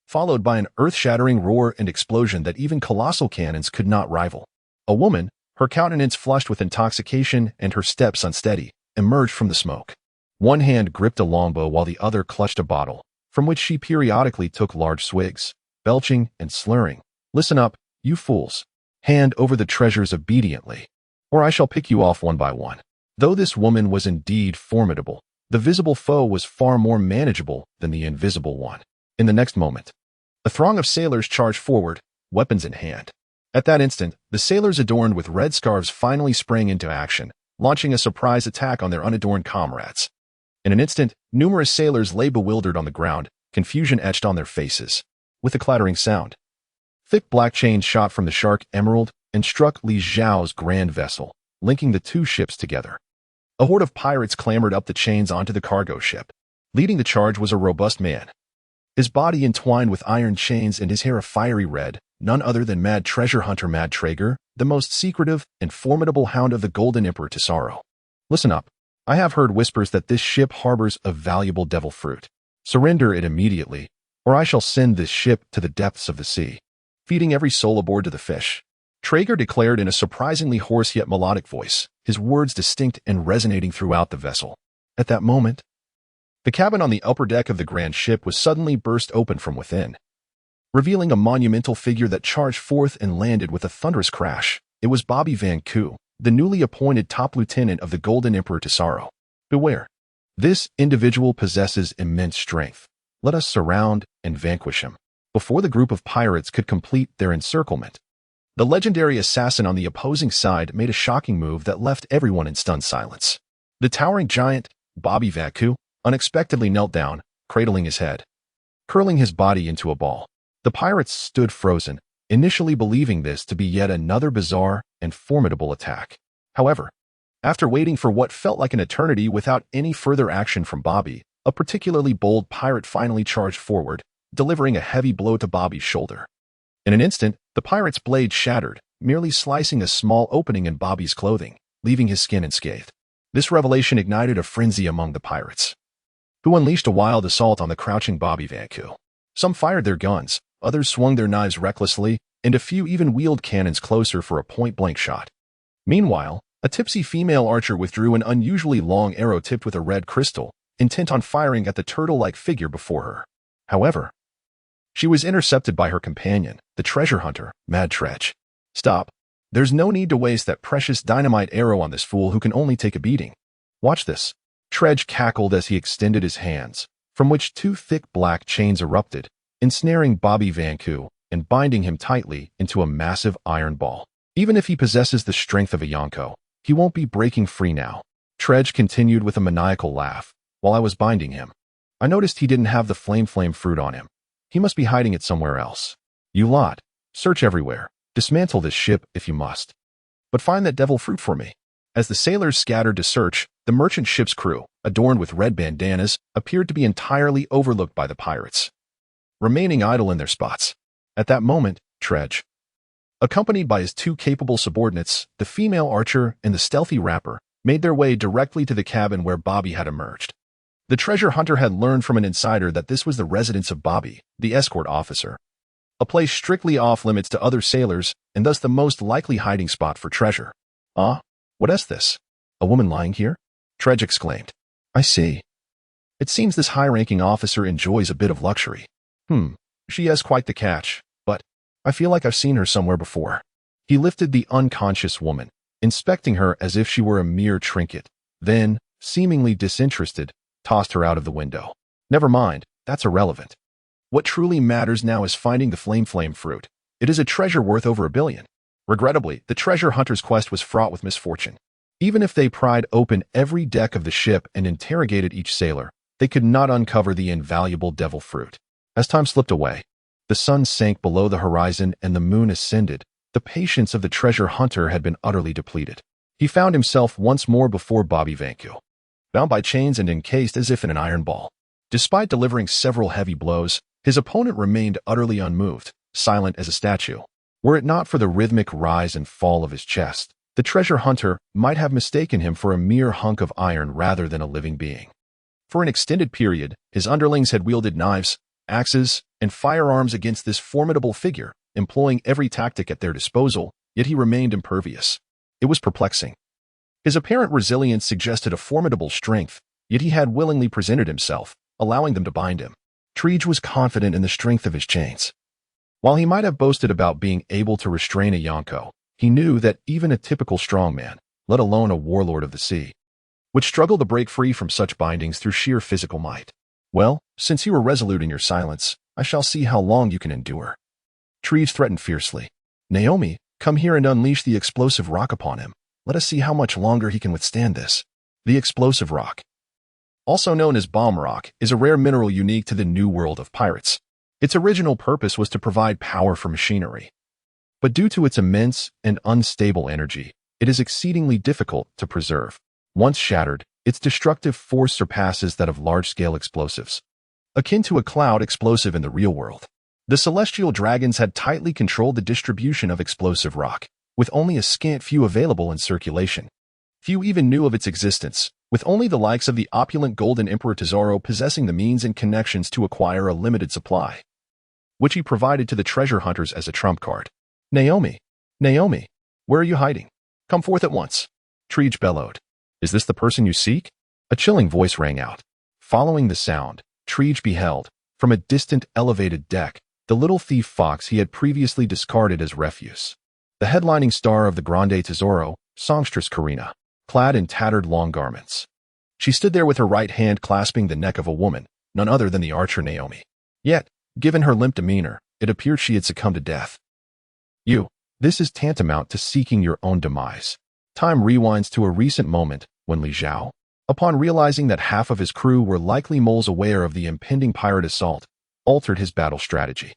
followed by an earth-shattering roar and explosion that even colossal cannons could not rival. A woman, her countenance flushed with intoxication and her steps unsteady, emerged from the smoke. One hand gripped a longbow while the other clutched a bottle, from which she periodically took large swigs, belching and slurring. "Listen up, you fools. Hand over the treasures obediently, or I shall pick you off one by one." Though this woman was indeed formidable, the visible foe was far more manageable than the invisible one. In the next moment, a throng of sailors charged forward, weapons in hand. At that instant, the sailors adorned with red scarves finally sprang into action, launching a surprise attack on their unadorned comrades. In an instant, numerous sailors lay bewildered on the ground, confusion etched on their faces. With a clattering sound, thick black chains shot from the Shark Emerald and struck Li Zhao's grand vessel, linking the two ships together. A horde of pirates clambered up the chains onto the cargo ship. Leading the charge was a robust man, his body entwined with iron chains and his hair a fiery red, none other than Mad Treasure Hunter Mad Traeger, the most secretive and formidable hound of the Golden Emperor Tesoro. "Listen up. I have heard whispers that this ship harbors a valuable devil fruit. Surrender it immediately, or I shall send this ship to the depths of the sea, feeding every soul aboard to the fish." Traeger declared in a surprisingly hoarse yet melodic voice, his words distinct and resonating throughout the vessel. At that moment, the cabin on the upper deck of the grand ship was suddenly burst open from within, revealing a monumental figure that charged forth and landed with a thunderous crash. It was Bobby Van Koo, the newly appointed top lieutenant of the Golden Emperor Tesoro. "Beware. This individual possesses immense strength. Let us surround and vanquish him." Before the group of pirates could complete their encirclement, the legendary assassin on the opposing side made a shocking move that left everyone in stunned silence. The towering giant, Bobby Van Koo, unexpectedly knelt down, cradling his head, curling his body into a ball. The pirates stood frozen, initially believing this to be yet another bizarre and formidable attack. However, after waiting for what felt like an eternity without any further action from Bobby, a particularly bold pirate finally charged forward, delivering a heavy blow to Bobby's shoulder. In an instant, the pirate's blade shattered, merely slicing a small opening in Bobby's clothing, leaving his skin unscathed. This revelation ignited a frenzy among the pirates, who unleashed a wild assault on the crouching Bobby Van Koo. Some fired their guns, others swung their knives recklessly, and a few even wheeled cannons closer for a point-blank shot. Meanwhile, a tipsy female archer withdrew an unusually long arrow tipped with a red crystal, intent on firing at the turtle-like figure before her. However, she was intercepted by her companion, the treasure hunter, Mad Tredge. "Stop. There's no need to waste that precious dynamite arrow on this fool who can only take a beating. Watch this." Tredge cackled as he extended his hands, from which two thick black chains erupted, ensnaring Bobby Van Koo and binding him tightly into a massive iron ball. "Even if he possesses the strength of a Yonko, he won't be breaking free now." Tredge continued with a maniacal laugh. "While I was binding him, I noticed he didn't have the flame fruit on him. He must be hiding it somewhere else. You lot, search everywhere. Dismantle this ship if you must. But find that devil fruit for me." As the sailors scattered to search, the merchant ship's crew, adorned with red bandanas, appeared to be entirely overlooked by the pirates, remaining idle in their spots. At that moment, Tredge, accompanied by his two capable subordinates, the female archer and the stealthy rapper, made their way directly to the cabin where Bobby had emerged. The treasure hunter had learned from an insider that this was the residence of Bobby, the escort officer, a place strictly off-limits to other sailors and thus the most likely hiding spot for treasure. "Ah, what is this? A woman lying here?" Tredge exclaimed. "I see. It seems this high-ranking officer enjoys a bit of luxury. She has quite the catch, but I feel like I've seen her somewhere before." He lifted the unconscious woman, inspecting her as if she were a mere trinket, then, seemingly disinterested, tossed her out of the window. "Never mind, that's irrelevant. What truly matters now is finding the flame fruit. It is a treasure worth over $1 billion. Regrettably, the treasure hunter's quest was fraught with misfortune. Even if they pried open every deck of the ship and interrogated each sailor, they could not uncover the invaluable devil fruit. As time slipped away, the sun sank below the horizon and the moon ascended. The patience of the treasure hunter had been utterly depleted. He found himself once more before Bobby Van Koo, bound by chains and encased as if in an iron ball. Despite delivering several heavy blows, his opponent remained utterly unmoved, silent as a statue. Were it not for the rhythmic rise and fall of his chest, the treasure hunter might have mistaken him for a mere hunk of iron rather than a living being. For an extended period, his underlings had wielded knives, axes, and firearms against this formidable figure, employing every tactic at their disposal, yet he remained impervious. It was perplexing. His apparent resilience suggested a formidable strength, yet he had willingly presented himself, allowing them to bind him. Treege was confident in the strength of his chains. While he might have boasted about being able to restrain a Yonko, he knew that even a typical strongman, let alone a warlord of the sea, would struggle to break free from such bindings through sheer physical might. Well, since you are resolute in your silence, I shall see how long you can endure. Treege threatened fiercely. Naomi, come here and unleash the explosive rock upon him. Let us see how much longer he can withstand this. The explosive rock, also known as bomb rock, is a rare mineral unique to the New World of pirates. Its original purpose was to provide power for machinery. But due to its immense and unstable energy, it is exceedingly difficult to preserve. Once shattered, its destructive force surpasses that of large-scale explosives, akin to a cloud explosive in the real world. The celestial dragons had tightly controlled the distribution of explosive rock, with only a scant few available in circulation. Few even knew of its existence, with only the likes of the opulent Golden Emperor Tesoro possessing the means and connections to acquire a limited supply, which he provided to the treasure hunters as a trump card. Naomi, Naomi, where are you hiding? Come forth at once. Treege bellowed. Is this the person you seek? A chilling voice rang out. Following the sound, Treege beheld, from a distant elevated deck, the little thief fox he had previously discarded as refuse. The headlining star of the Grande Tesoro, songstress Karina, clad in tattered long garments. She stood there with her right hand clasping the neck of a woman, none other than the archer Naomi. Yet, given her limp demeanor, it appeared she had succumbed to death. This is tantamount to seeking your own demise. Time rewinds to a recent moment when Zhao, upon realizing that half of his crew were likely moles aware of the impending pirate assault, altered his battle strategy.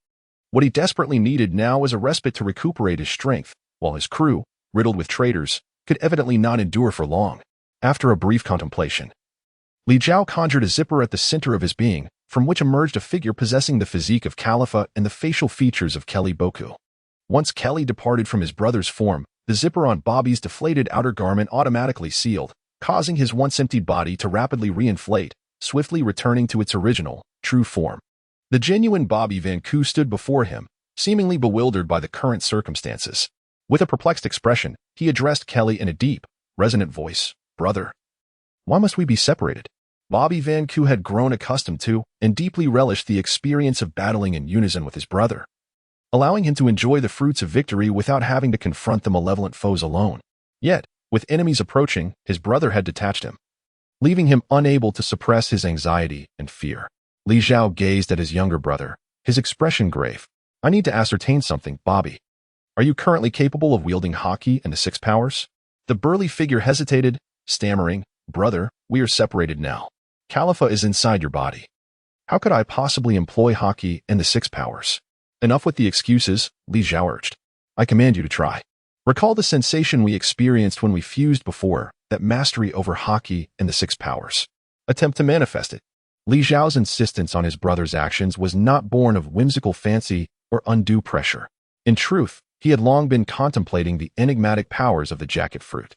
What he desperately needed now was a respite to recuperate his strength, while his crew, riddled with traitors, could evidently not endure for long. After a brief contemplation, Zhao conjured a zipper at the center of his being, from which emerged a figure possessing the physique of Khalifa and the facial features of Kelly Boku. Once Kelly departed from his brother's form, the zipper on Bobby's deflated outer garment automatically sealed, causing his once emptied body to rapidly reinflate, swiftly returning to its original, true form. The genuine Bobby Van Koo stood before him, seemingly bewildered by the current circumstances. With a perplexed expression, he addressed Kelly in a deep, resonant voice. Brother, why must we be separated? Bobby Van Koo had grown accustomed to and deeply relished the experience of battling in unison with his brother, allowing him to enjoy the fruits of victory without having to confront the malevolent foes alone. Yet, with enemies approaching, his brother had detached him, leaving him unable to suppress his anxiety and fear. Zhao gazed at his younger brother, his expression grave. I need to ascertain something, Bobby. Are you currently capable of wielding Haki and the Six Powers? The burly figure hesitated, stammering, Brother, we are separated now. Khalifa is inside your body. How could I possibly employ Haki and the Six Powers? Enough with the excuses, Zhao urged. I command you to try. Recall the sensation we experienced when we fused before, that mastery over Haki and the Six Powers. Attempt to manifest it. Zhao's insistence on his brother's actions was not born of whimsical fancy or undue pressure. In truth, he had long been contemplating the enigmatic powers of the jacket fruit.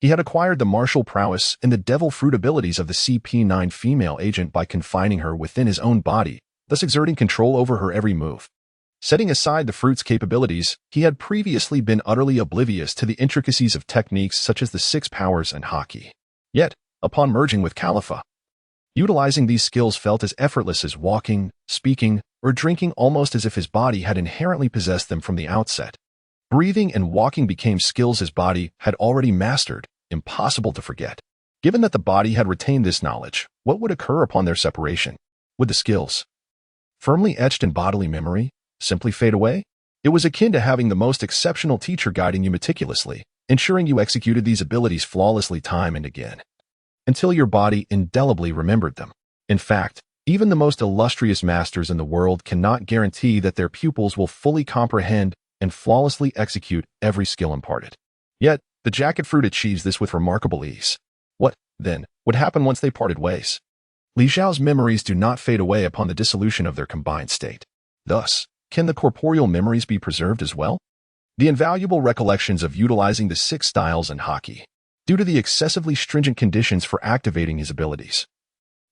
He had acquired the martial prowess and the devil fruit abilities of the CP9 female agent by confining her within his own body, thus exerting control over her every move. Setting aside the fruit's capabilities, he had previously been utterly oblivious to the intricacies of techniques such as the Six Powers and Haki. Yet, upon merging with Khalifa, utilizing these skills felt as effortless as walking, speaking, or drinking, almost as if his body had inherently possessed them from the outset. Breathing and walking became skills his body had already mastered, impossible to forget. Given that the body had retained this knowledge, what would occur upon their separation? Would the skills, firmly etched in bodily memory, simply fade away? It was akin to having the most exceptional teacher guiding you meticulously, ensuring you executed these abilities flawlessly time and again, until your body indelibly remembered them. In fact, even the most illustrious masters in the world cannot guarantee that their pupils will fully comprehend and flawlessly execute every skill imparted. Yet, the jacket fruit achieves this with remarkable ease. What, then, would happen once they parted ways? Zhao's memories do not fade away upon the dissolution of their combined state. Thus, can the corporeal memories be preserved as well? The invaluable recollections of utilizing the 6 styles in Haki, due to the excessively stringent conditions for activating his abilities.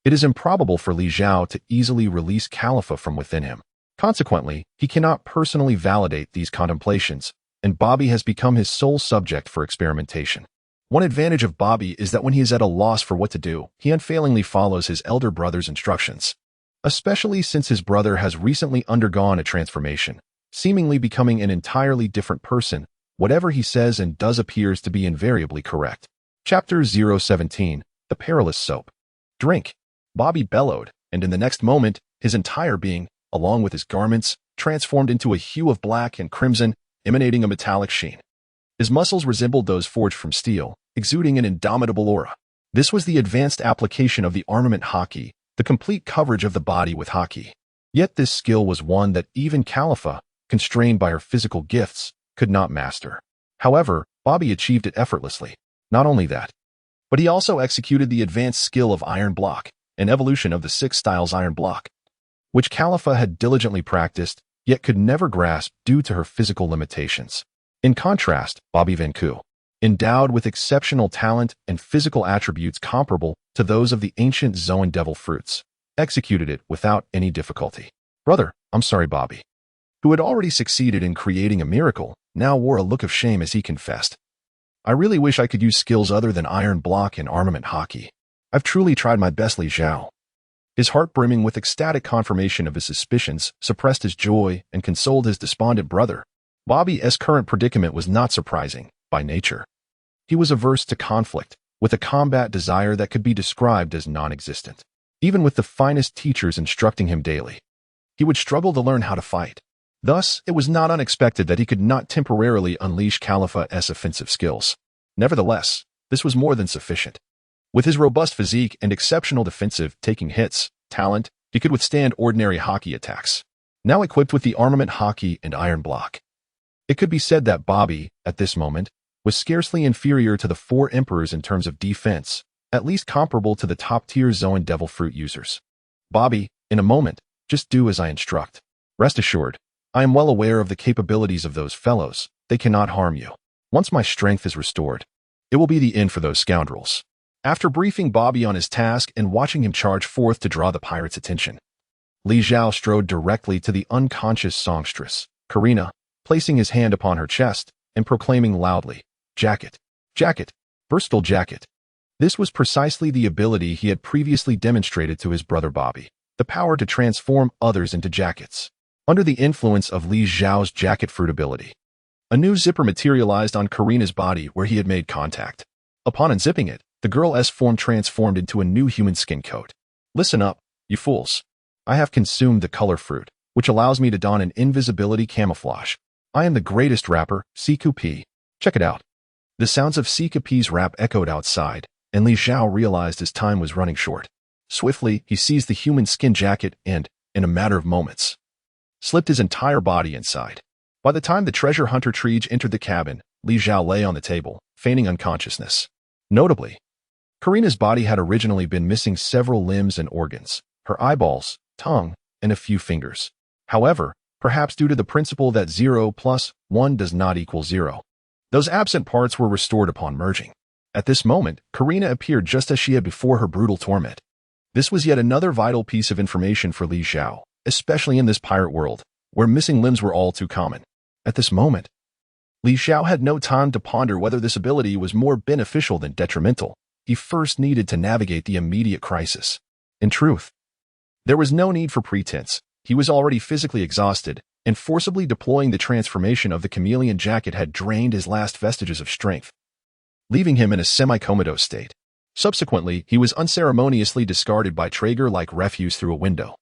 It is improbable for Zhao to easily release Khalifa from within him. Consequently, he cannot personally validate these contemplations, and Bobby has become his sole subject for experimentation. One advantage of Bobby is that when he is at a loss for what to do, he unfailingly follows his elder brother's instructions, especially since his brother has recently undergone a transformation, seemingly becoming an entirely different person. Whatever he says and does appears to be invariably correct. Chapter 017, The Perilous Soap. Drink, Bobby bellowed, and in the next moment, his entire being, along with his garments, transformed into a hue of black and crimson, emanating a metallic sheen. His muscles resembled those forged from steel, exuding an indomitable aura. This was the advanced application of the armament haki, the complete coverage of the body with haki. Yet this skill was one that even Khalifa, constrained by her physical gifts, could not master. However, Bobby achieved it effortlessly. Not only that, but he also executed the advanced skill of iron block, an evolution of the 6 styles iron block, which Khalifa had diligently practiced, yet could never grasp due to her physical limitations. In contrast, Bobby Vanku, endowed with exceptional talent and physical attributes comparable to those of the ancient Zoan devil fruits, executed it without any difficulty. Brother, I'm sorry, Bobby, who had already succeeded in creating a miracle, now wore a look of shame as he confessed. I really wish I could use skills other than iron block and armament haki. I've truly tried my best, Li Zhao. His heart brimming with ecstatic confirmation of his suspicions suppressed his joy and consoled his despondent brother. Bobby's current predicament was not surprising, by nature. He was averse to conflict, with a combat desire that could be described as non-existent. Even with the finest teachers instructing him daily, he would struggle to learn how to fight. Thus, it was not unexpected that he could not temporarily unleash Khalifa's offensive skills. Nevertheless, this was more than sufficient. With his robust physique and exceptional defensive taking hits talent, he could withstand ordinary haki attacks. Now equipped with the armament haki and iron block, it could be said that Bobby, at this moment, was scarcely inferior to the 4 emperors in terms of defense, at least comparable to the top-tier Zoan devil fruit users. Bobby, in a moment, just do as I instruct. Rest assured, I am well aware of the capabilities of those fellows. They cannot harm you. Once my strength is restored, it will be the end for those scoundrels. After briefing Bobby on his task and watching him charge forth to draw the pirate's attention, Li Zhao strode directly to the unconscious songstress, Karina, placing his hand upon her chest and proclaiming loudly, "Jacket! Jacket! Versatile jacket!" This was precisely the ability he had previously demonstrated to his brother Bobby, the power to transform others into jackets. Under the influence of Li Zhao's jacket fruit ability, a new zipper materialized on Karina's body where he had made contact. Upon unzipping it, the girl's form transformed into a new human skin coat. Listen up, you fools. I have consumed the color fruit, which allows me to don an invisibility camouflage. I am the greatest rapper, CQP. Check it out. The sounds of CQP's rap echoed outside, and Li Zhao realized his time was running short. Swiftly, he seized the human skin jacket and, in a matter of moments, slipped his entire body inside. By the time the treasure hunter Treege entered the cabin, Li Zhao lay on the table, feigning unconsciousness. Notably, Karina's body had originally been missing several limbs and organs, her eyeballs, tongue, and a few fingers. However, perhaps due to the principle that 0 plus 1 does not equal 0, those absent parts were restored upon merging. At this moment, Karina appeared just as she had before her brutal torment. This was yet another vital piece of information for Li Zhao, especially in this pirate world, where missing limbs were all too common. At this moment, Li Zhao had no time to ponder whether this ability was more beneficial than detrimental. He first needed to navigate the immediate crisis. In truth, there was no need for pretense. He was already physically exhausted, and forcibly deploying the transformation of the chameleon jacket had drained his last vestiges of strength, leaving him in a semi-comatose state. Subsequently, he was unceremoniously discarded by Traeger like refuse through a window.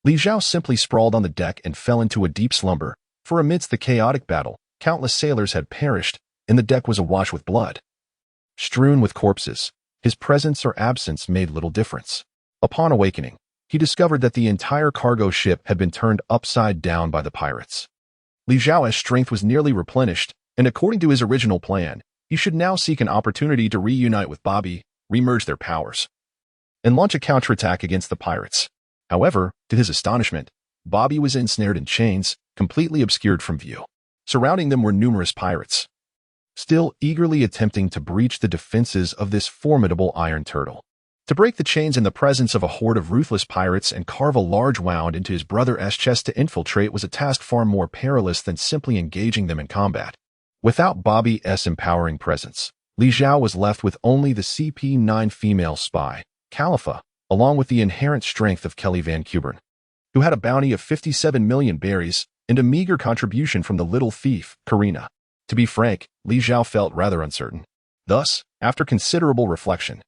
Li Zhao simply sprawled on the deck and fell into a deep slumber, for amidst the chaotic battle, countless sailors had perished, and the deck was awash with blood. Strewn with corpses, his presence or absence made little difference. Upon awakening, he discovered that the entire cargo ship had been turned upside down by the pirates. Li Zhao's strength was nearly replenished, and according to his original plan, he should now seek an opportunity to reunite with Bobby, remerge their powers, and launch a counterattack against the pirates. However, to his astonishment, Bobby was ensnared in chains, completely obscured from view. Surrounding them were numerous pirates, still eagerly attempting to breach the defenses of this formidable iron turtle. To break the chains in the presence of a horde of ruthless pirates and carve a large wound into his brother's chest to infiltrate was a task far more perilous than simply engaging them in combat. Without Bobby's empowering presence, Li Zhao was left with only the CP9 female spy, Khalifa, along with the inherent strength of Kelly Van Kubern, who had a bounty of 57 million berries and a meager contribution from the little thief, Karina. To be frank, Li Zhao felt rather uncertain. Thus, after considerable reflection,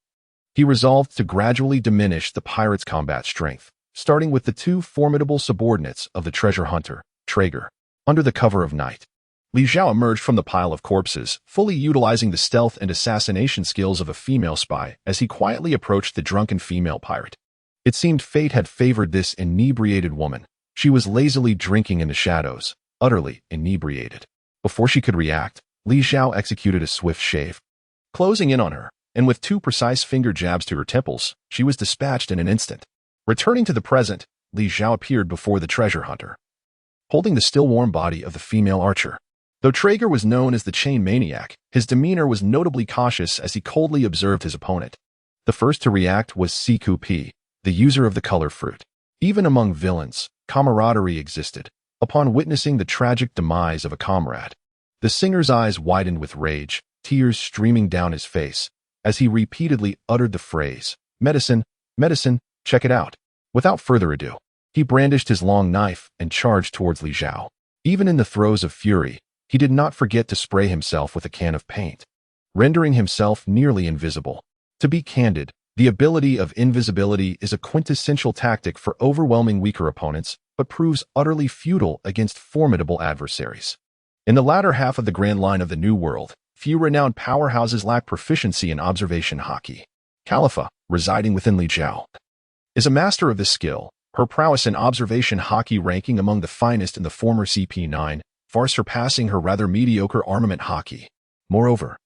he resolved to gradually diminish the pirates' combat strength, starting with the two formidable subordinates of the treasure hunter, Traeger. Under the cover of night, Li Zhao emerged from the pile of corpses, fully utilizing the stealth and assassination skills of a female spy as he quietly approached the drunken female pirate. It seemed fate had favored this inebriated woman. She was lazily drinking in the shadows, utterly inebriated. Before she could react, Li Zhao executed a swift shave. Closing in on her, and with two precise finger jabs to her temples, she was dispatched in an instant. Returning to the present, Li Zhao appeared before the treasure hunter, holding the still-warm body of the female archer. Though Traeger was known as the chain maniac, his demeanor was notably cautious as he coldly observed his opponent. The first to react was CQP, the user of the color fruit. Even among villains, camaraderie existed. Upon witnessing the tragic demise of a comrade, the singer's eyes widened with rage, tears streaming down his face, as he repeatedly uttered the phrase, "Medicine, medicine, check it out." Without further ado, he brandished his long knife and charged towards Li Zhao. Even in the throes of fury, he did not forget to spray himself with a can of paint, rendering himself nearly invisible. To be candid, the ability of invisibility is a quintessential tactic for overwhelming weaker opponents, but proves utterly futile against formidable adversaries. In the latter half of the Grand Line of the New World, few renowned powerhouses lack proficiency in observation hockey. Khalifa, residing within Li Zhao, is a master of this skill, her prowess in observation hockey ranking among the finest in the former CP9, far surpassing her rather mediocre armament hockey. Moreover,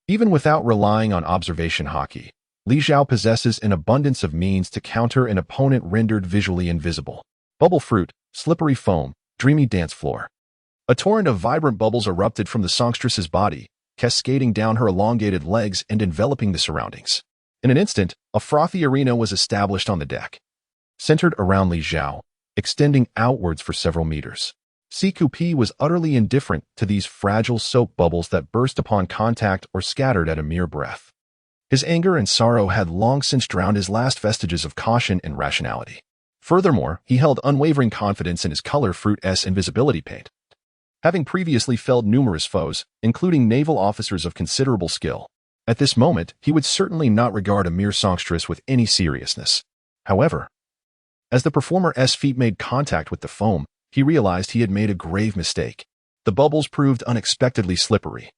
even without relying on observation hockey, Li Zhao possesses an abundance of means to counter an opponent rendered visually invisible. Bubble fruit, slippery foam, dreamy dance floor. A torrent of vibrant bubbles erupted from the songstress's body, cascading down her elongated legs and enveloping the surroundings. In an instant, a frothy arena was established on the deck, centered around Li Zhao, extending outwards for several meters. CQP was utterly indifferent to these fragile soap bubbles that burst upon contact or scattered at a mere breath. His anger and sorrow had long since drowned his last vestiges of caution and rationality. Furthermore, he held unwavering confidence in his color fruit's invisibility paint. Having previously felled numerous foes, including naval officers of considerable skill, at this moment he would certainly not regard a mere songstress with any seriousness. However, as the performer's feet made contact with the foam, he realized he had made a grave mistake. The bubbles proved unexpectedly slippery.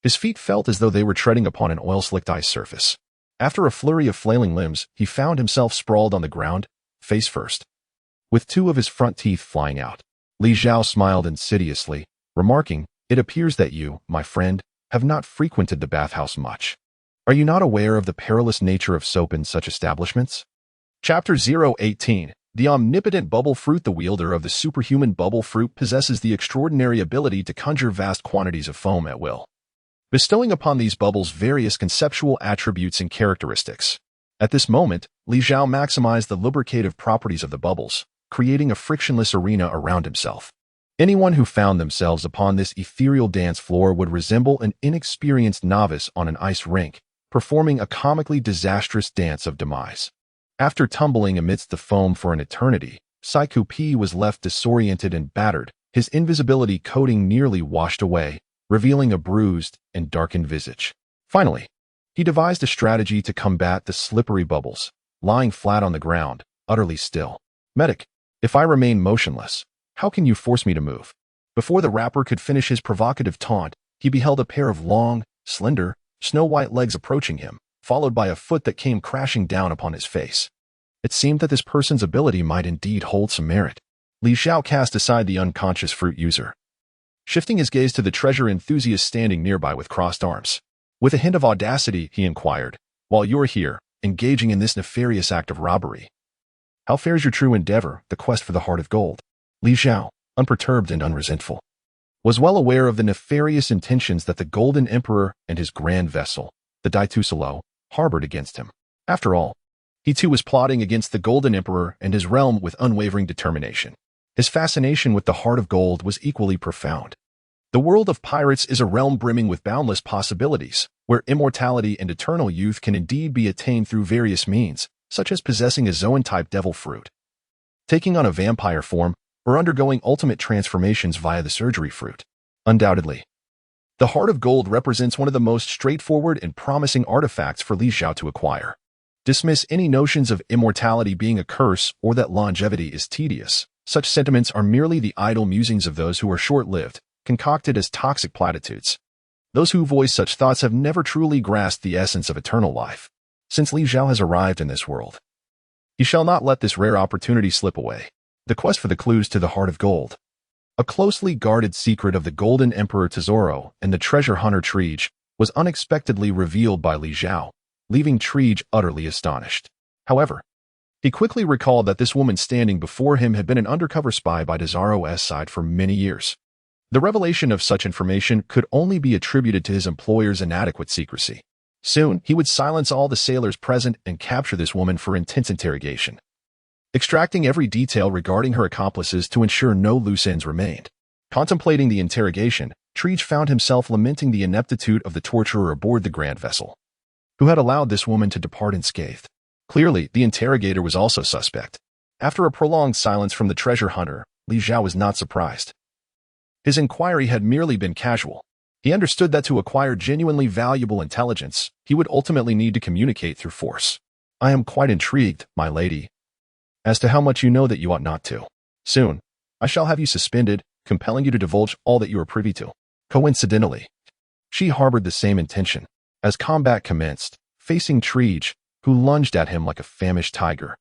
His feet felt as though they were treading upon an oil-slicked ice surface. After a flurry of flailing limbs, he found himself sprawled on the ground, face first, with two of his front teeth flying out. Li Zhao smiled insidiously, remarking, "It appears that you, my friend, have not frequented the bathhouse much. Are you not aware of the perilous nature of soap in such establishments?" Chapter 018. The omnipotent bubble fruit. The wielder of the superhuman bubble fruit possesses the extraordinary ability to conjure vast quantities of foam at will, bestowing upon these bubbles various conceptual attributes and characteristics. At this moment, Li Zhao maximized the lubricative properties of the bubbles, creating a frictionless arena around himself. Anyone who found themselves upon this ethereal dance floor would resemble an inexperienced novice on an ice rink, performing a comically disastrous dance of demise. After tumbling amidst the foam for an eternity, Psycho P was left disoriented and battered, his invisibility coating nearly washed away, revealing a bruised and darkened visage. Finally, he devised a strategy to combat the slippery bubbles, lying flat on the ground, utterly still. "Medic, if I remain motionless, how can you force me to move?" Before the rapper could finish his provocative taunt, he beheld a pair of long, slender, snow-white legs approaching him, followed by a foot that came crashing down upon his face. It seemed that this person's ability might indeed hold some merit. Li Zhao cast aside the unconscious fruit user, shifting his gaze to the treasure enthusiast standing nearby with crossed arms. With a hint of audacity, he inquired, "While you're here, engaging in this nefarious act of robbery, how fares your true endeavor, the quest for the heart of gold?" Li Zhao, unperturbed and unresentful, was well aware of the nefarious intentions that the Golden Emperor and his grand vessel, the Daitusalo, harbored against him. After all, he too was plotting against the Golden Emperor and his realm with unwavering determination. His fascination with the heart of gold was equally profound. The world of pirates is a realm brimming with boundless possibilities, where immortality and eternal youth can indeed be attained through various means, such as possessing a Zoan-type devil fruit, taking on a vampire form, or undergoing ultimate transformations via the surgery fruit. Undoubtedly, the Heart of Gold represents one of the most straightforward and promising artifacts for Li Zhao to acquire. Dismiss any notions of immortality being a curse or that longevity is tedious. Such sentiments are merely the idle musings of those who are short-lived, concocted as toxic platitudes. Those who voice such thoughts have never truly grasped the essence of eternal life. Since Li Zhao has arrived in this world, he shall not let this rare opportunity slip away. The quest for the clues to the Heart of Gold. A closely guarded secret of the Golden Emperor Tesoro and the treasure hunter Trige was unexpectedly revealed by Li Zhao, leaving Trige utterly astonished. However, he quickly recalled that this woman standing before him had been an undercover spy by Tesoro's side for many years. The revelation of such information could only be attributed to his employer's inadequate secrecy. Soon, he would silence all the sailors present and capture this woman for intense interrogation, extracting every detail regarding her accomplices to ensure no loose ends remained. Contemplating the interrogation, Trige found himself lamenting the ineptitude of the torturer aboard the Grand Vessel, who had allowed this woman to depart unscathed. Clearly, the interrogator was also suspect. After a prolonged silence from the treasure hunter, Li Zhao was not surprised. His inquiry had merely been casual. He understood that to acquire genuinely valuable intelligence, he would ultimately need to communicate through force. I am quite intrigued, my lady, as to how much you know that you ought not to. Soon, I shall have you suspended, compelling you to divulge all that you are privy to. Coincidentally, she harbored the same intention. As combat commenced, facing Trige, who lunged at him like a famished tiger,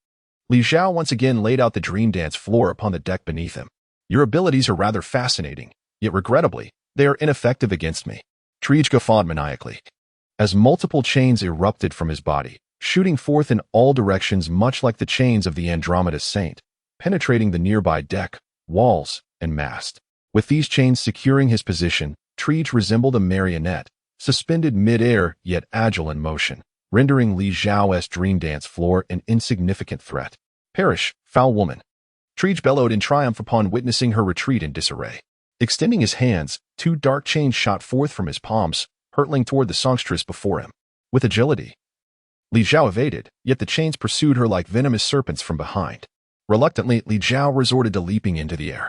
Li Zhao once again laid out the dream dance floor upon the deck beneath him. Your abilities are rather fascinating, yet regrettably, they are ineffective against me. Trige guffawed maniacally, as multiple chains erupted from his body, shooting forth in all directions much like the chains of the Andromeda Saint, penetrating the nearby deck, walls, and mast. With these chains securing his position, Trige resembled a marionette, suspended mid-air yet agile in motion, rendering Li Zhao's dream dance floor an insignificant threat. Perish, foul woman! Trige bellowed in triumph upon witnessing her retreat in disarray. Extending his hands, two dark chains shot forth from his palms, hurtling toward the songstress before him. With agility, Li Zhao evaded, yet the chains pursued her like venomous serpents from behind. Reluctantly, Li Zhao resorted to leaping into the air.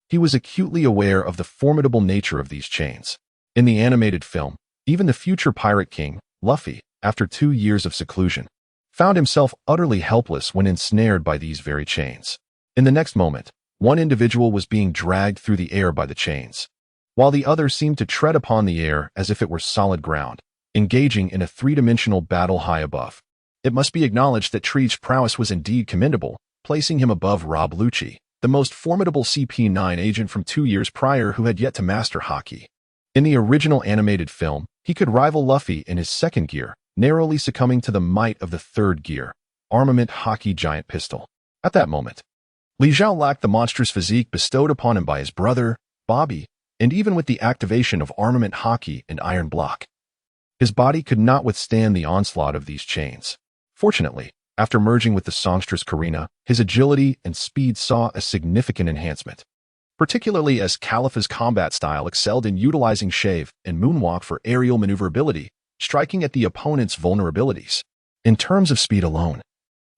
He was acutely aware of the formidable nature of these chains. In the animated film, even the future pirate king, Luffy, after 2 years of seclusion, found himself utterly helpless when ensnared by these very chains. In the next moment, one individual was being dragged through the air by the chains, while the other seemed to tread upon the air as if it were solid ground, engaging in a three-dimensional battle high above. It must be acknowledged that Trige's prowess was indeed commendable, placing him above Rob Lucci, the most formidable CP9 agent from 2 years prior who had yet to master Haki. In the original animated film, he could rival Luffy in his second gear, narrowly succumbing to the might of the third gear, armament Haki giant pistol. At that moment, Li Zhao lacked the monstrous physique bestowed upon him by his brother, Bobby, and even with the activation of armament Haki and iron block, his body could not withstand the onslaught of these chains. Fortunately, after merging with the songstress Karina, his agility and speed saw a significant enhancement, particularly as Khalifa's combat style excelled in utilizing shave and moonwalk for aerial maneuverability, striking at the opponent's vulnerabilities. In terms of speed alone,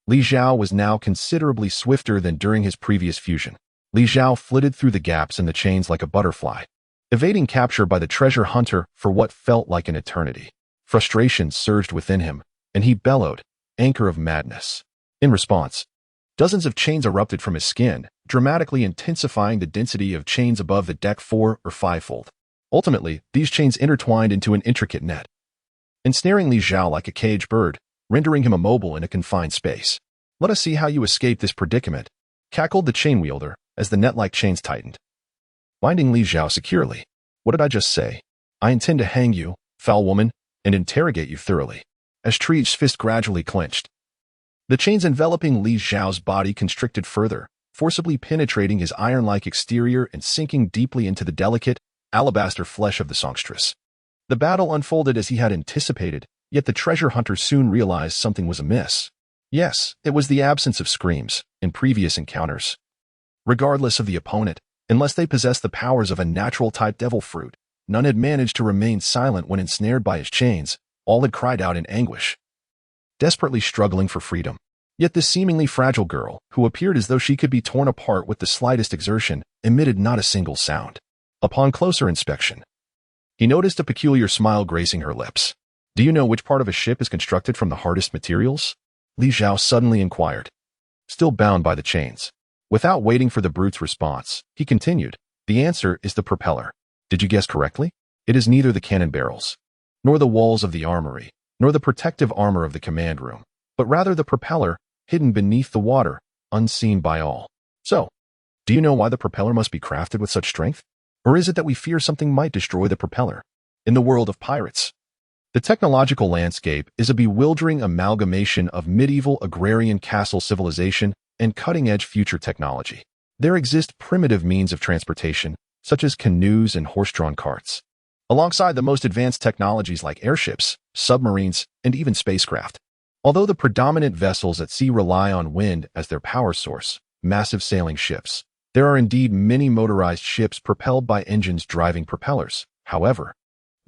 Li Zhao was now considerably swifter than during his previous fusion. Li Zhao flitted through the gaps in the chains like a butterfly, evading capture by the treasure hunter for what felt like an eternity. Frustration surged within him, and he bellowed, "Anchor of madness." In response, dozens of chains erupted from his skin, dramatically intensifying the density of chains above the deck 4 or 5-fold. Ultimately, these chains intertwined into an intricate net, ensnaring Li Zhao like a caged bird, rendering him immobile in a confined space. "Let us see how you escape this predicament," cackled the chain wielder as the net-like chains tightened, binding Li Zhao securely. "What did I just say? I intend to hang you, foul woman, and interrogate you thoroughly." As Trige's fist gradually clenched, the chains enveloping Li Zhao's body constricted further, forcibly penetrating his iron-like exterior and sinking deeply into the delicate, alabaster flesh of the songstress. The battle unfolded as he had anticipated, yet the treasure hunter soon realized something was amiss. Yes, it was the absence of screams in previous encounters. Regardless of the opponent, unless they possessed the powers of a natural-type devil fruit, none had managed to remain silent when ensnared by his chains, All had cried out in anguish, desperately struggling for freedom. Yet this seemingly fragile girl, who appeared as though she could be torn apart with the slightest exertion, emitted not a single sound. Upon closer inspection, he noticed a peculiar smile gracing her lips. "Do you know which part of a ship is constructed from the hardest materials?" Li Zhao suddenly inquired, still bound by the chains. Without waiting for the brute's response, he continued, "The answer is the propeller. Did you guess correctly? It is neither the cannon barrels, nor the walls of the armory, nor the protective armor of the command room, but rather the propeller, hidden beneath the water, unseen by all. So, do you know why the propeller must be crafted with such strength? Or is it that we fear something might destroy the propeller? In the world of pirates, the technological landscape is a bewildering amalgamation of medieval agrarian castle civilization and cutting-edge future technology. There exist primitive means of transportation, such as canoes and horse-drawn carts, alongside the most advanced technologies like airships, submarines, and even spacecraft. Although the predominant vessels at sea rely on wind as their power source, massive sailing ships, there are indeed many motorized ships propelled by engines driving propellers. However,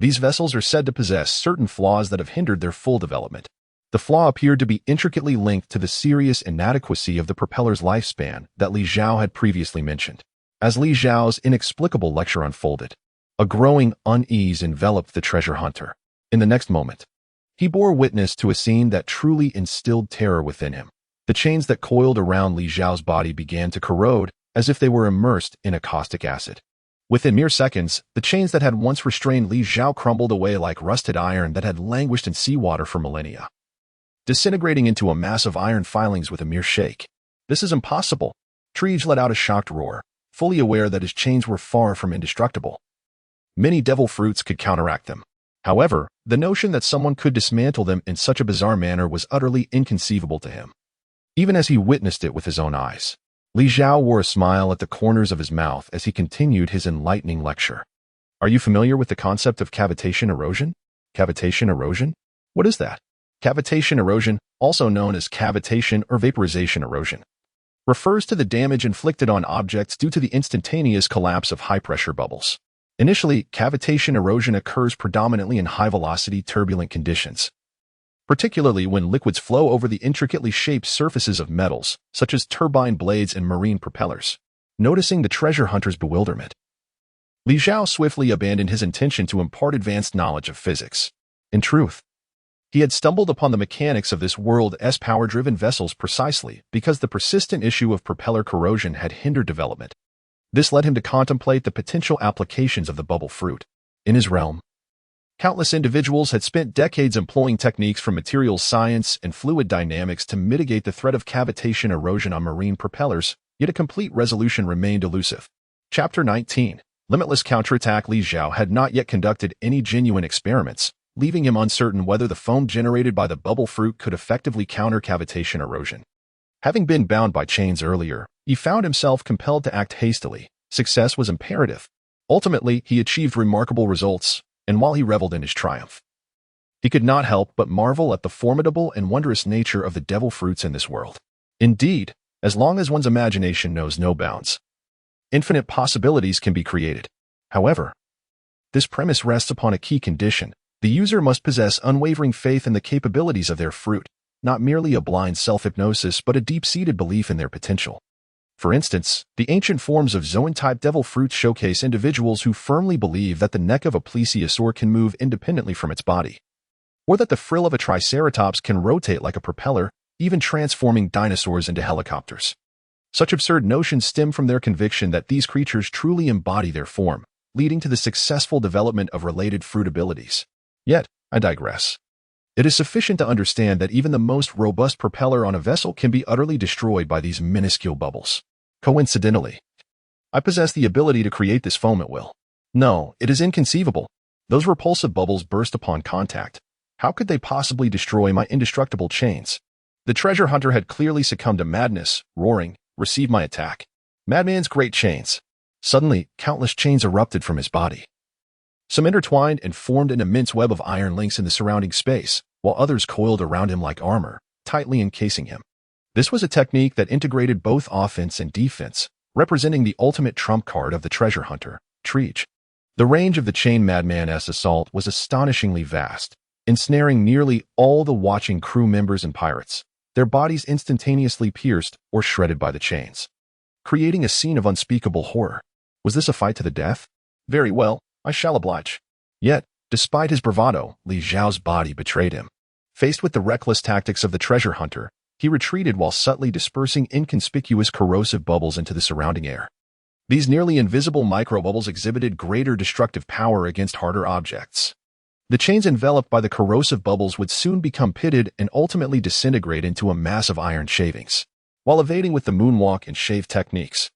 these vessels are said to possess certain flaws that have hindered their full development. The flaw appeared to be intricately linked to the serious inadequacy of the propeller's lifespan that Li Zhao had previously mentioned. As Li Zhao's inexplicable lecture unfolded, a growing unease enveloped the treasure hunter. In the next moment, he bore witness to a scene that truly instilled terror within him. The chains that coiled around Li Zhao's body began to corrode as if they were immersed in a caustic acid. Within mere seconds, the chains that had once restrained Li Zhao crumbled away like rusted iron that had languished in seawater for millennia, disintegrating into a mass of iron filings with a mere shake. "This is impossible." Treege let out a shocked roar, fully aware that his chains were far from indestructible. Many devil fruits could counteract them. However, the notion that someone could dismantle them in such a bizarre manner was utterly inconceivable to him. Even as he witnessed it with his own eyes, Li Zhao wore a smile at the corners of his mouth as he continued his enlightening lecture. "Are you familiar with the concept of cavitation erosion?" Cavitation erosion? What is that? Cavitation erosion, also known as cavitation or vaporization erosion, refers to the damage inflicted on objects due to the instantaneous collapse of high-pressure bubbles. Initially, cavitation erosion occurs predominantly in high-velocity turbulent conditions, particularly when liquids flow over the intricately shaped surfaces of metals, such as turbine blades and marine propellers. Noticing the treasure hunter's bewilderment, Li Zhao swiftly abandoned his intention to impart advanced knowledge of physics. In truth, he had stumbled upon the mechanics of this world's power-driven vessels precisely because the persistent issue of propeller corrosion had hindered development. This led him to contemplate the potential applications of the bubble fruit. In his realm, countless individuals had spent decades employing techniques from materials science and fluid dynamics to mitigate the threat of cavitation erosion on marine propellers, yet a complete resolution remained elusive. Chapter 19. Limitless Counterattack. Li Zhao had not yet conducted any genuine experiments, leaving him uncertain whether the foam generated by the bubble fruit could effectively counter cavitation erosion. Having been bound by chains earlier, he found himself compelled to act hastily. Success was imperative. Ultimately, he achieved remarkable results, and while he reveled in his triumph, he could not help but marvel at the formidable and wondrous nature of the devil fruits in this world. Indeed, as long as one's imagination knows no bounds, infinite possibilities can be created. However, this premise rests upon a key condition. The user must possess unwavering faith in the capabilities of their fruit, not merely a blind self-hypnosis but a deep-seated belief in their potential. For instance, the ancient forms of zoan-type devil fruits showcase individuals who firmly believe that the neck of a plesiosaur can move independently from its body, or that the frill of a triceratops can rotate like a propeller, even transforming dinosaurs into helicopters. Such absurd notions stem from their conviction that these creatures truly embody their form, leading to the successful development of related fruit abilities. Yet, I digress. It is sufficient to understand that even the most robust propeller on a vessel can be utterly destroyed by these minuscule bubbles. Coincidentally, I possess the ability to create this foam at will. No, it is inconceivable. Those repulsive bubbles burst upon contact. How could they possibly destroy my indestructible chains? The treasure hunter had clearly succumbed to madness, roaring, "Receive my attack." Madman's great chains. Suddenly, countless chains erupted from his body. Some intertwined and formed an immense web of iron links in the surrounding space, while others coiled around him like armor, tightly encasing him. This was a technique that integrated both offense and defense, representing the ultimate trump card of the treasure hunter, Treege. The range of the chain madman's assault was astonishingly vast, ensnaring nearly all the watching crew members and pirates, their bodies instantaneously pierced or shredded by the chains, creating a scene of unspeakable horror. Was this a fight to the death? Very well, I shall oblige. Yet, despite his bravado, Li Zhao's body betrayed him. Faced with the reckless tactics of the treasure hunter, he retreated while subtly dispersing inconspicuous corrosive bubbles into the surrounding air. These nearly invisible microbubbles exhibited greater destructive power against harder objects. The chains enveloped by the corrosive bubbles would soon become pitted and ultimately disintegrate into a mass of iron shavings. While evading with the moonwalk and shave techniques,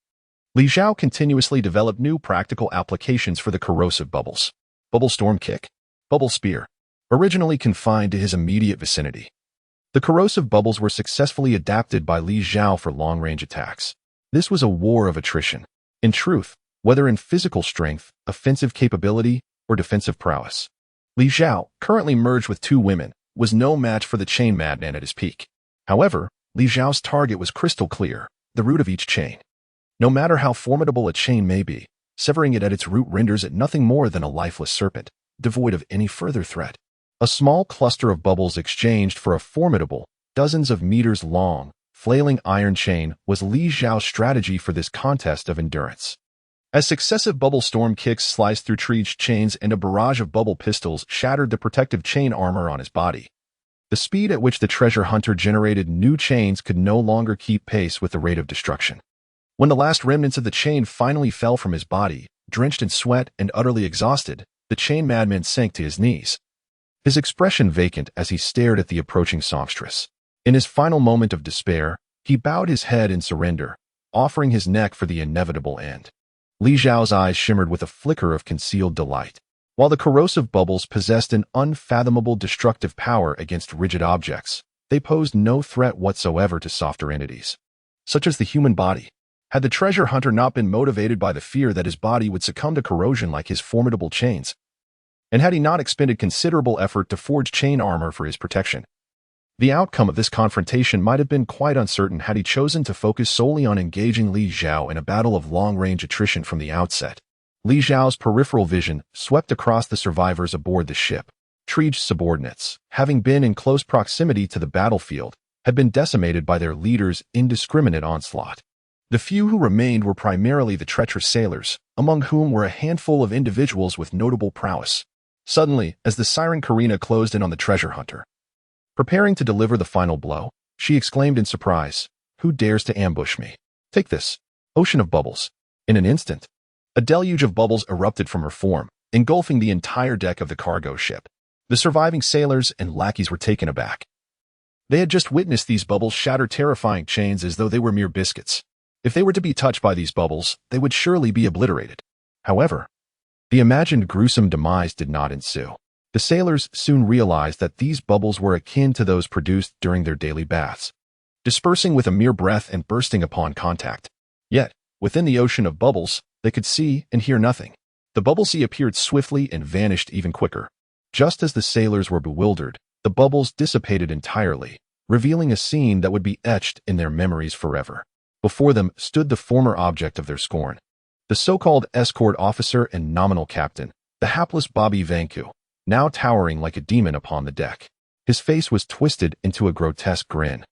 Li Zhao continuously developed new practical applications for the corrosive bubbles. Bubble storm kick, bubble spear, originally confined to his immediate vicinity. The corrosive bubbles were successfully adapted by Li Zhao for long-range attacks. This was a war of attrition. In truth, whether in physical strength, offensive capability, or defensive prowess, Li Zhao, currently merged with two women, was no match for the chain madman at his peak. However, Li Zhao's target was crystal clear, the root of each chain. No matter how formidable a chain may be, severing it at its root renders it nothing more than a lifeless serpent, devoid of any further threat. A small cluster of bubbles exchanged for a formidable, dozens of meters long, flailing iron chain was Li Zhao's strategy for this contest of endurance. As successive bubble storm kicks sliced through treach chains and a barrage of bubble pistols shattered the protective chain armor on his body, the speed at which the treasure hunter generated new chains could no longer keep pace with the rate of destruction. When the last remnants of the chain finally fell from his body, drenched in sweat and utterly exhausted, the chain madman sank to his knees, his expression vacant as he stared at the approaching songstress. In his final moment of despair, he bowed his head in surrender, offering his neck for the inevitable end. Li Zhao's eyes shimmered with a flicker of concealed delight. While the corrosive bubbles possessed an unfathomable destructive power against rigid objects, they posed no threat whatsoever to softer entities, such as the human body. Had the treasure hunter not been motivated by the fear that his body would succumb to corrosion like his formidable chains, and had he not expended considerable effort to forge chain armor for his protection, the outcome of this confrontation might have been quite uncertain had he chosen to focus solely on engaging Li Zhao in a battle of long-range attrition from the outset. Li Zhao's peripheral vision swept across the survivors aboard the ship. Tree's subordinates, having been in close proximity to the battlefield, had been decimated by their leader's indiscriminate onslaught. The few who remained were primarily the treacherous sailors, among whom were a handful of individuals with notable prowess. Suddenly, as the siren Karina closed in on the treasure hunter, preparing to deliver the final blow, she exclaimed in surprise, "Who dares to ambush me? Take this." Ocean of bubbles. In an instant, a deluge of bubbles erupted from her form, engulfing the entire deck of the cargo ship. The surviving sailors and lackeys were taken aback. They had just witnessed these bubbles shatter terrifying chains as though they were mere biscuits. If they were to be touched by these bubbles, they would surely be obliterated. However, the imagined gruesome demise did not ensue. The sailors soon realized that these bubbles were akin to those produced during their daily baths, dispersing with a mere breath and bursting upon contact. Yet, within the ocean of bubbles, they could see and hear nothing. The bubble sea appeared swiftly and vanished even quicker. Just as the sailors were bewildered, the bubbles dissipated entirely, revealing a scene that would be etched in their memories forever. Before them stood the former object of their scorn, the so-called escort officer and nominal captain, the hapless Bobby Vanku, now towering like a demon upon the deck. His face was twisted into a grotesque grin,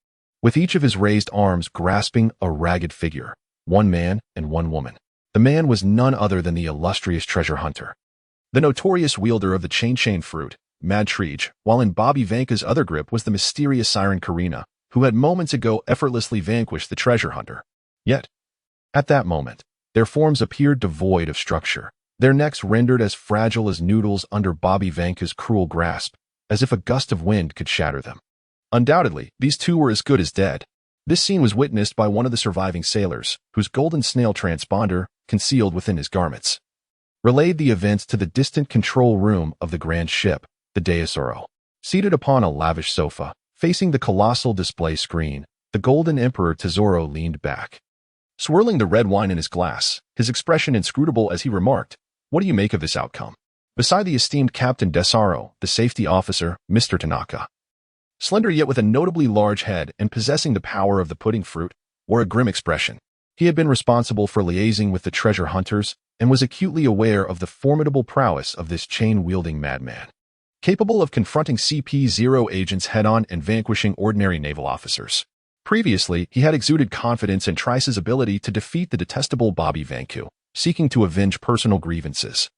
with each of his raised arms grasping a ragged figure, one man and one woman. The man was none other than the illustrious treasure hunter, the notorious wielder of the chain fruit, Mad Treege, while in Bobby Vanka's other grip was the mysterious siren Karina, who had moments ago effortlessly vanquished the treasure hunter. Yet, at that moment, their forms appeared devoid of structure, their necks rendered as fragile as noodles under Bobby Vanka's cruel grasp, as if a gust of wind could shatter them. Undoubtedly, these two were as good as dead. This scene was witnessed by one of the surviving sailors, whose golden snail transponder, concealed within his garments, relayed the events to the distant control room of the grand ship, the Deusoro. Seated upon a lavish sofa, facing the colossal display screen, the golden Emperor Tesoro leaned back, swirling the red wine in his glass, his expression inscrutable as he remarked, "What do you make of this outcome?" Beside the esteemed Captain Desaro, the safety officer, Mr. Tanaka, slender yet with a notably large head and possessing the power of the pudding fruit, wore a grim expression. He had been responsible for liaising with the treasure hunters and was acutely aware of the formidable prowess of this chain-wielding madman. capable of confronting CP0 agents head-on and vanquishing ordinary naval officers. Previously, he had exuded confidence in Trice's ability to defeat the detestable Bobby Vanku, seeking to avenge personal grievances.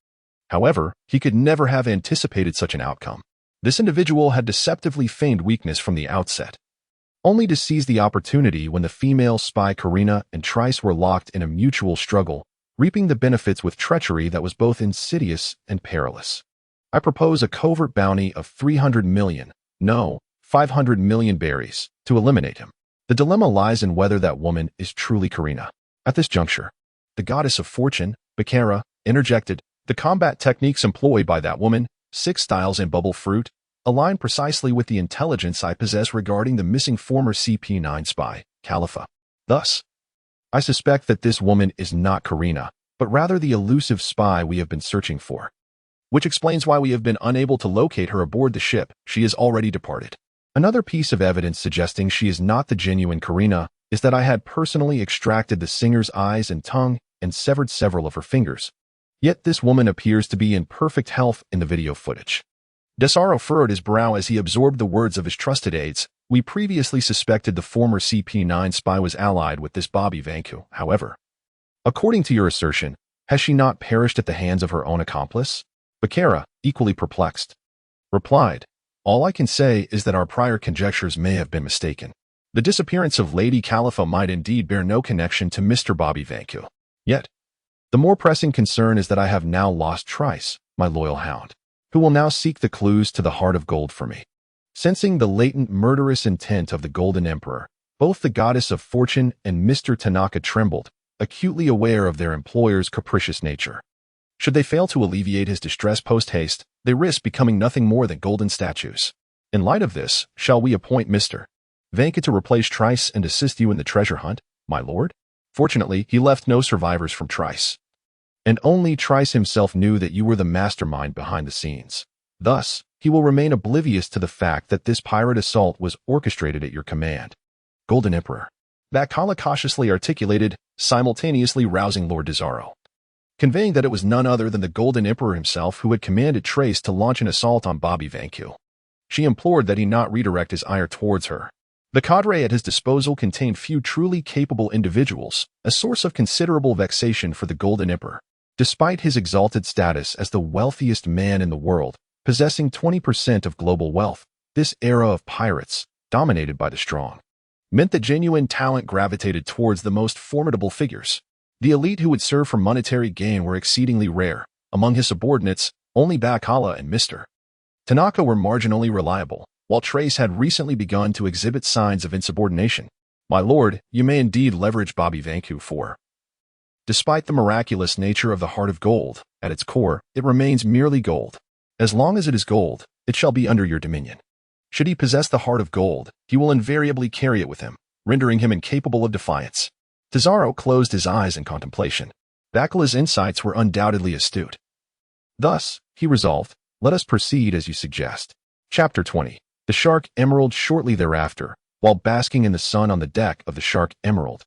However, he could never have anticipated such an outcome. This individual had deceptively feigned weakness from the outset, only to seize the opportunity when the female spy Karina and Trice were locked in a mutual struggle, reaping the benefits with treachery that was both insidious and perilous. I propose a covert bounty of 300 million, no, 500 million berries, to eliminate him. The dilemma lies in whether that woman is truly Karina. At this juncture, the goddess of fortune, Baccara, interjected, the combat techniques employed by that woman, 6 styles and bubble fruit, align precisely with the intelligence I possess regarding the missing former CP9 spy, Khalifa. Thus, I suspect that this woman is not Karina, but rather the elusive spy we have been searching for. Which explains why we have been unable to locate her aboard the ship. She has already departed. Another piece of evidence suggesting she is not the genuine Karina is that I had personally extracted the singer's eyes and tongue and severed several of her fingers. Yet this woman appears to be in perfect health in the video footage. Zhao furrowed his brow as he absorbed the words of his trusted aides. We previously suspected the former CP9 spy was allied with this Bobby Vanku. However, according to your assertion, has she not perished at the hands of her own accomplice? Baccara, equally perplexed, replied, all I can say is that our prior conjectures may have been mistaken. The disappearance of Lady Khalifa might indeed bear no connection to Mr. Bobby Vanku. Yet, the more pressing concern is that I have now lost Trice, my loyal hound, who will now seek the clues to the heart of gold for me. Sensing the latent murderous intent of the Golden Emperor, both the goddess of fortune and Mr. Tanaka trembled, acutely aware of their employer's capricious nature. Should they fail to alleviate his distress post-haste, they risk becoming nothing more than golden statues. In light of this, shall we appoint Mr. Vanka to replace Trice and assist you in the treasure hunt, my lord? Fortunately, he left no survivors from Trice, and only Trice himself knew that you were the mastermind behind the scenes. Thus, he will remain oblivious to the fact that this pirate assault was orchestrated at your command. Golden Emperor. Baccara cautiously articulated, simultaneously rousing Lord Zhao, conveying that it was none other than the Golden Emperor himself who had commanded Trice to launch an assault on Bobby Vanku. She implored that he not redirect his ire towards her. The cadre at his disposal contained few truly capable individuals, a source of considerable vexation for the Golden Emperor. Despite his exalted status as the wealthiest man in the world, possessing 20% of global wealth, this era of pirates, dominated by the strong, meant that genuine talent gravitated towards the most formidable figures. The elite who would serve for monetary gain were exceedingly rare. Among his subordinates, only Baccara and Mr. Tanaka were marginally reliable, while Trice had recently begun to exhibit signs of insubordination. My lord, you may indeed leverage Bobby Vanku for. Despite the miraculous nature of the heart of gold, at its core, it remains merely gold. As long as it is gold, it shall be under your dominion. Should he possess the heart of gold, he will invariably carry it with him, rendering him incapable of defiance. Zhao closed his eyes in contemplation. Bacala's insights were undoubtedly astute. Thus, he resolved, let us proceed as you suggest. Chapter 20. The Shark Emerald. Shortly thereafter, while basking in the sun on the deck of the Shark Emerald,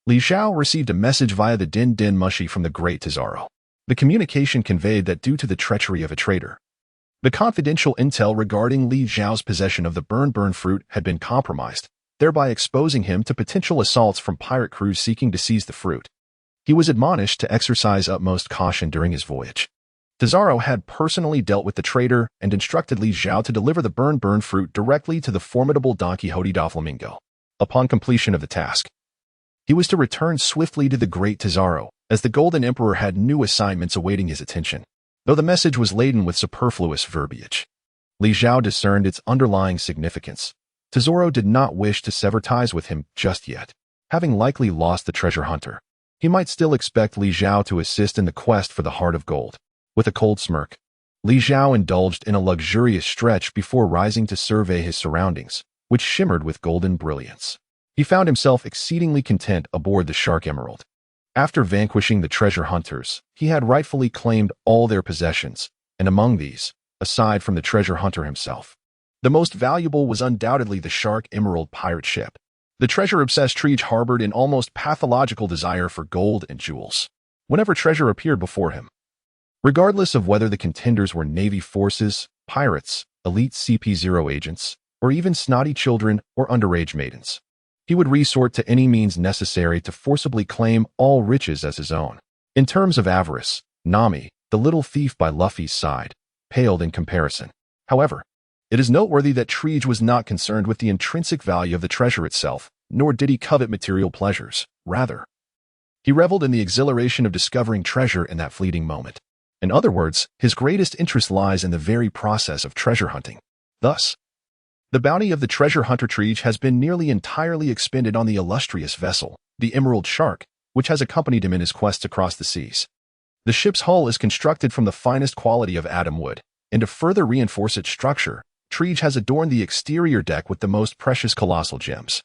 Zhao received a message via the Din Din Mushi from the great Zhao. The communication conveyed that due to the treachery of a traitor, the confidential intel regarding Zhao's possession of the burn fruit had been compromised, thereby exposing him to potential assaults from pirate crews seeking to seize the fruit. He was admonished to exercise utmost caution during his voyage. Zhao had personally dealt with the traitor and instructed Zhao to deliver the burn fruit directly to the formidable Don Quixote da Flamingo. Upon completion of the task, he was to return swiftly to the great Zhao, as the Golden Emperor had new assignments awaiting his attention. Though the message was laden with superfluous verbiage, Zhao discerned its underlying significance. Zhao did not wish to sever ties with him just yet. Having likely lost the treasure hunter, he might still expect Zhao to assist in the quest for the heart of gold. With a cold smirk, Zhao indulged in a luxurious stretch before rising to survey his surroundings, which shimmered with golden brilliance. He found himself exceedingly content aboard the Shark Emerald. After vanquishing the treasure hunters, he had rightfully claimed all their possessions, and among these, aside from the treasure hunter himself, the most valuable was undoubtedly the Shark Emerald pirate ship. The treasure-obsessed Trice harbored an almost pathological desire for gold and jewels. Whenever treasure appeared before him, Regardless of whether the contenders were Navy forces, pirates, elite CP0 agents, or even snotty children or underage maidens, he would resort to any means necessary to forcibly claim all riches as his own. In terms of avarice, Nami, the little thief by Luffy's side, paled in comparison. However, it is noteworthy that Treege was not concerned with the intrinsic value of the treasure itself, nor did he covet material pleasures. Rather, he reveled in the exhilaration of discovering treasure in that fleeting moment. In other words, his greatest interest lies in the very process of treasure hunting. Thus, the bounty of the treasure hunter Treege has been nearly entirely expended on the illustrious vessel, the Emerald Shark, which has accompanied him in his quests across the seas. The ship's hull is constructed from the finest quality of atom wood, and to further reinforce its structure, Treege has adorned the exterior deck with the most precious colossal gems.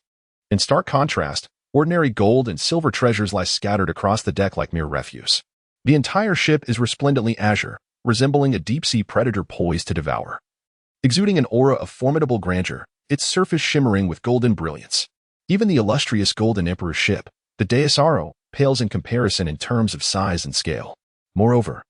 In stark contrast, ordinary gold and silver treasures lie scattered across the deck like mere refuse. The entire ship is resplendently azure, resembling a deep-sea predator poised to devour. Exuding an aura of formidable grandeur, its surface shimmering with golden brilliance. Even the illustrious Golden Emperor's ship, the Deusaro, pales in comparison in terms of size and scale. Moreover,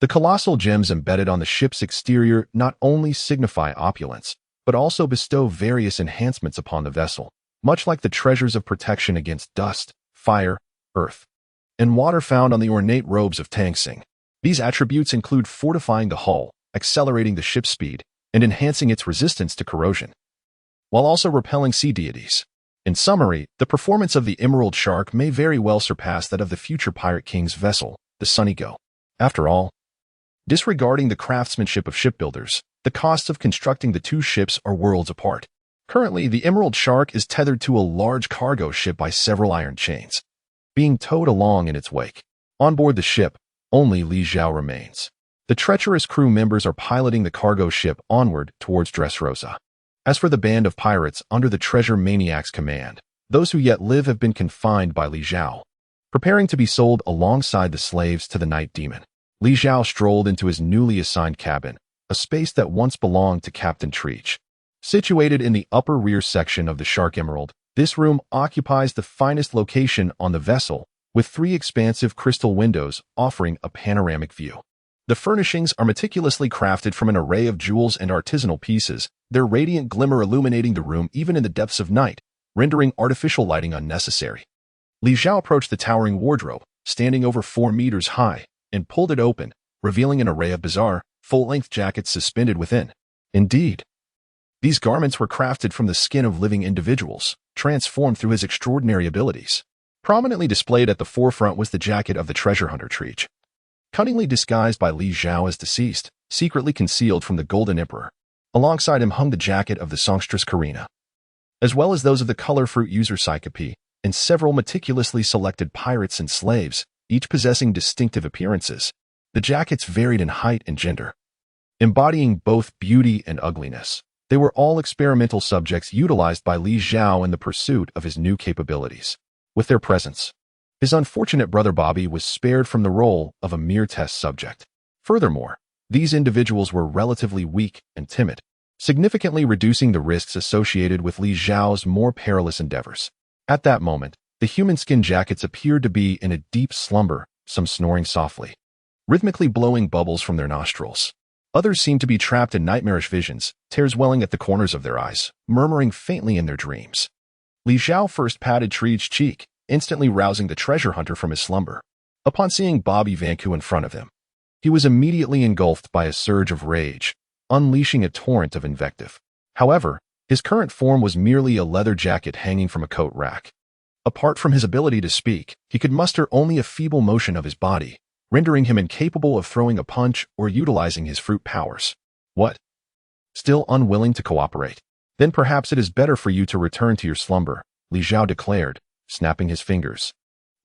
the colossal gems embedded on the ship's exterior not only signify opulence, but also bestow various enhancements upon the vessel, much like the treasures of protection against dust, fire, earth, and water found on the ornate robes of Tang Sing. These attributes include fortifying the hull, accelerating the ship's speed, and enhancing its resistance to corrosion, while also repelling sea deities. In summary, the performance of the Emerald Shark may very well surpass that of the future Pirate King's vessel, the Sunny Go. After all, disregarding the craftsmanship of shipbuilders, the costs of constructing the two ships are worlds apart. Currently, the Emerald Shark is tethered to a large cargo ship by several iron chains, being towed along in its wake. On board the ship, only Li Zhao remains. The treacherous crew members are piloting the cargo ship onward towards Dressrosa. As for the band of pirates under the treasure maniac's command, those who yet live have been confined by Li Zhao, preparing to be sold alongside the slaves to the Night Demon. Li Zhao strolled into his newly assigned cabin, a space that once belonged to Captain Treege. Situated in the upper rear section of the Shark Emerald, this room occupies the finest location on the vessel, with 3 expansive crystal windows offering a panoramic view. The furnishings are meticulously crafted from an array of jewels and artisanal pieces, their radiant glimmer illuminating the room even in the depths of night, rendering artificial lighting unnecessary. Li Zhao approached the towering wardrobe, standing over 4 meters high, and pulled it open, revealing an array of bizarre, full-length jackets suspended within. Indeed, these garments were crafted from the skin of living individuals, transformed through his extraordinary abilities. Prominently displayed at the forefront was the jacket of the treasure hunter Treege, cunningly disguised by Li Zhao as deceased, secretly concealed from the Golden Emperor. Alongside him hung the jacket of the songstress Karina, as well as those of the color fruit user Psychope, and several meticulously selected pirates and slaves, each possessing distinctive appearances. The jackets varied in height and gender, embodying both beauty and ugliness. They were all experimental subjects utilized by Li Zhao in the pursuit of his new capabilities. With their presence, his unfortunate brother Bobby was spared from the role of a mere test subject. Furthermore, these individuals were relatively weak and timid, significantly reducing the risks associated with Li Zhao's more perilous endeavors. At that moment, the human skin jackets appeared to be in a deep slumber, some snoring softly, rhythmically blowing bubbles from their nostrils. Others seemed to be trapped in nightmarish visions, tears welling at the corners of their eyes, murmuring faintly in their dreams. Li Zhao first patted Treege's cheek, instantly rousing the treasure hunter from his slumber. Upon seeing Bobby Vanku in front of him, he was immediately engulfed by a surge of rage, unleashing a torrent of invective. However, his current form was merely a leather jacket hanging from a coat rack. Apart from his ability to speak, he could muster only a feeble motion of his body, rendering him incapable of throwing a punch or utilizing his fruit powers. What? Still unwilling to cooperate? Then perhaps it is better for you to return to your slumber, Li Zhao declared, snapping his fingers.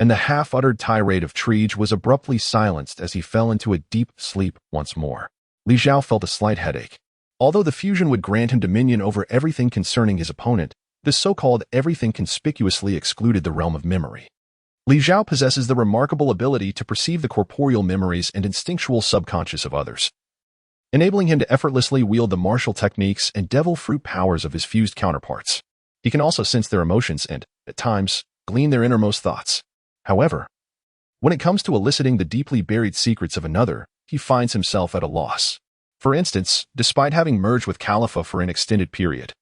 And the half-uttered tirade of Treege was abruptly silenced as he fell into a deep sleep once more. Li Zhao felt a slight headache. Although the fusion would grant him dominion over everything concerning his opponent, the so-called everything conspicuously excluded the realm of memory. Li Zhao possesses the remarkable ability to perceive the corporeal memories and instinctual subconscious of others, enabling him to effortlessly wield the martial techniques and devil fruit powers of his fused counterparts. He can also sense their emotions and, at times, glean their innermost thoughts. However, when it comes to eliciting the deeply buried secrets of another, he finds himself at a loss. For instance, despite having merged with Khalifa for an extended period,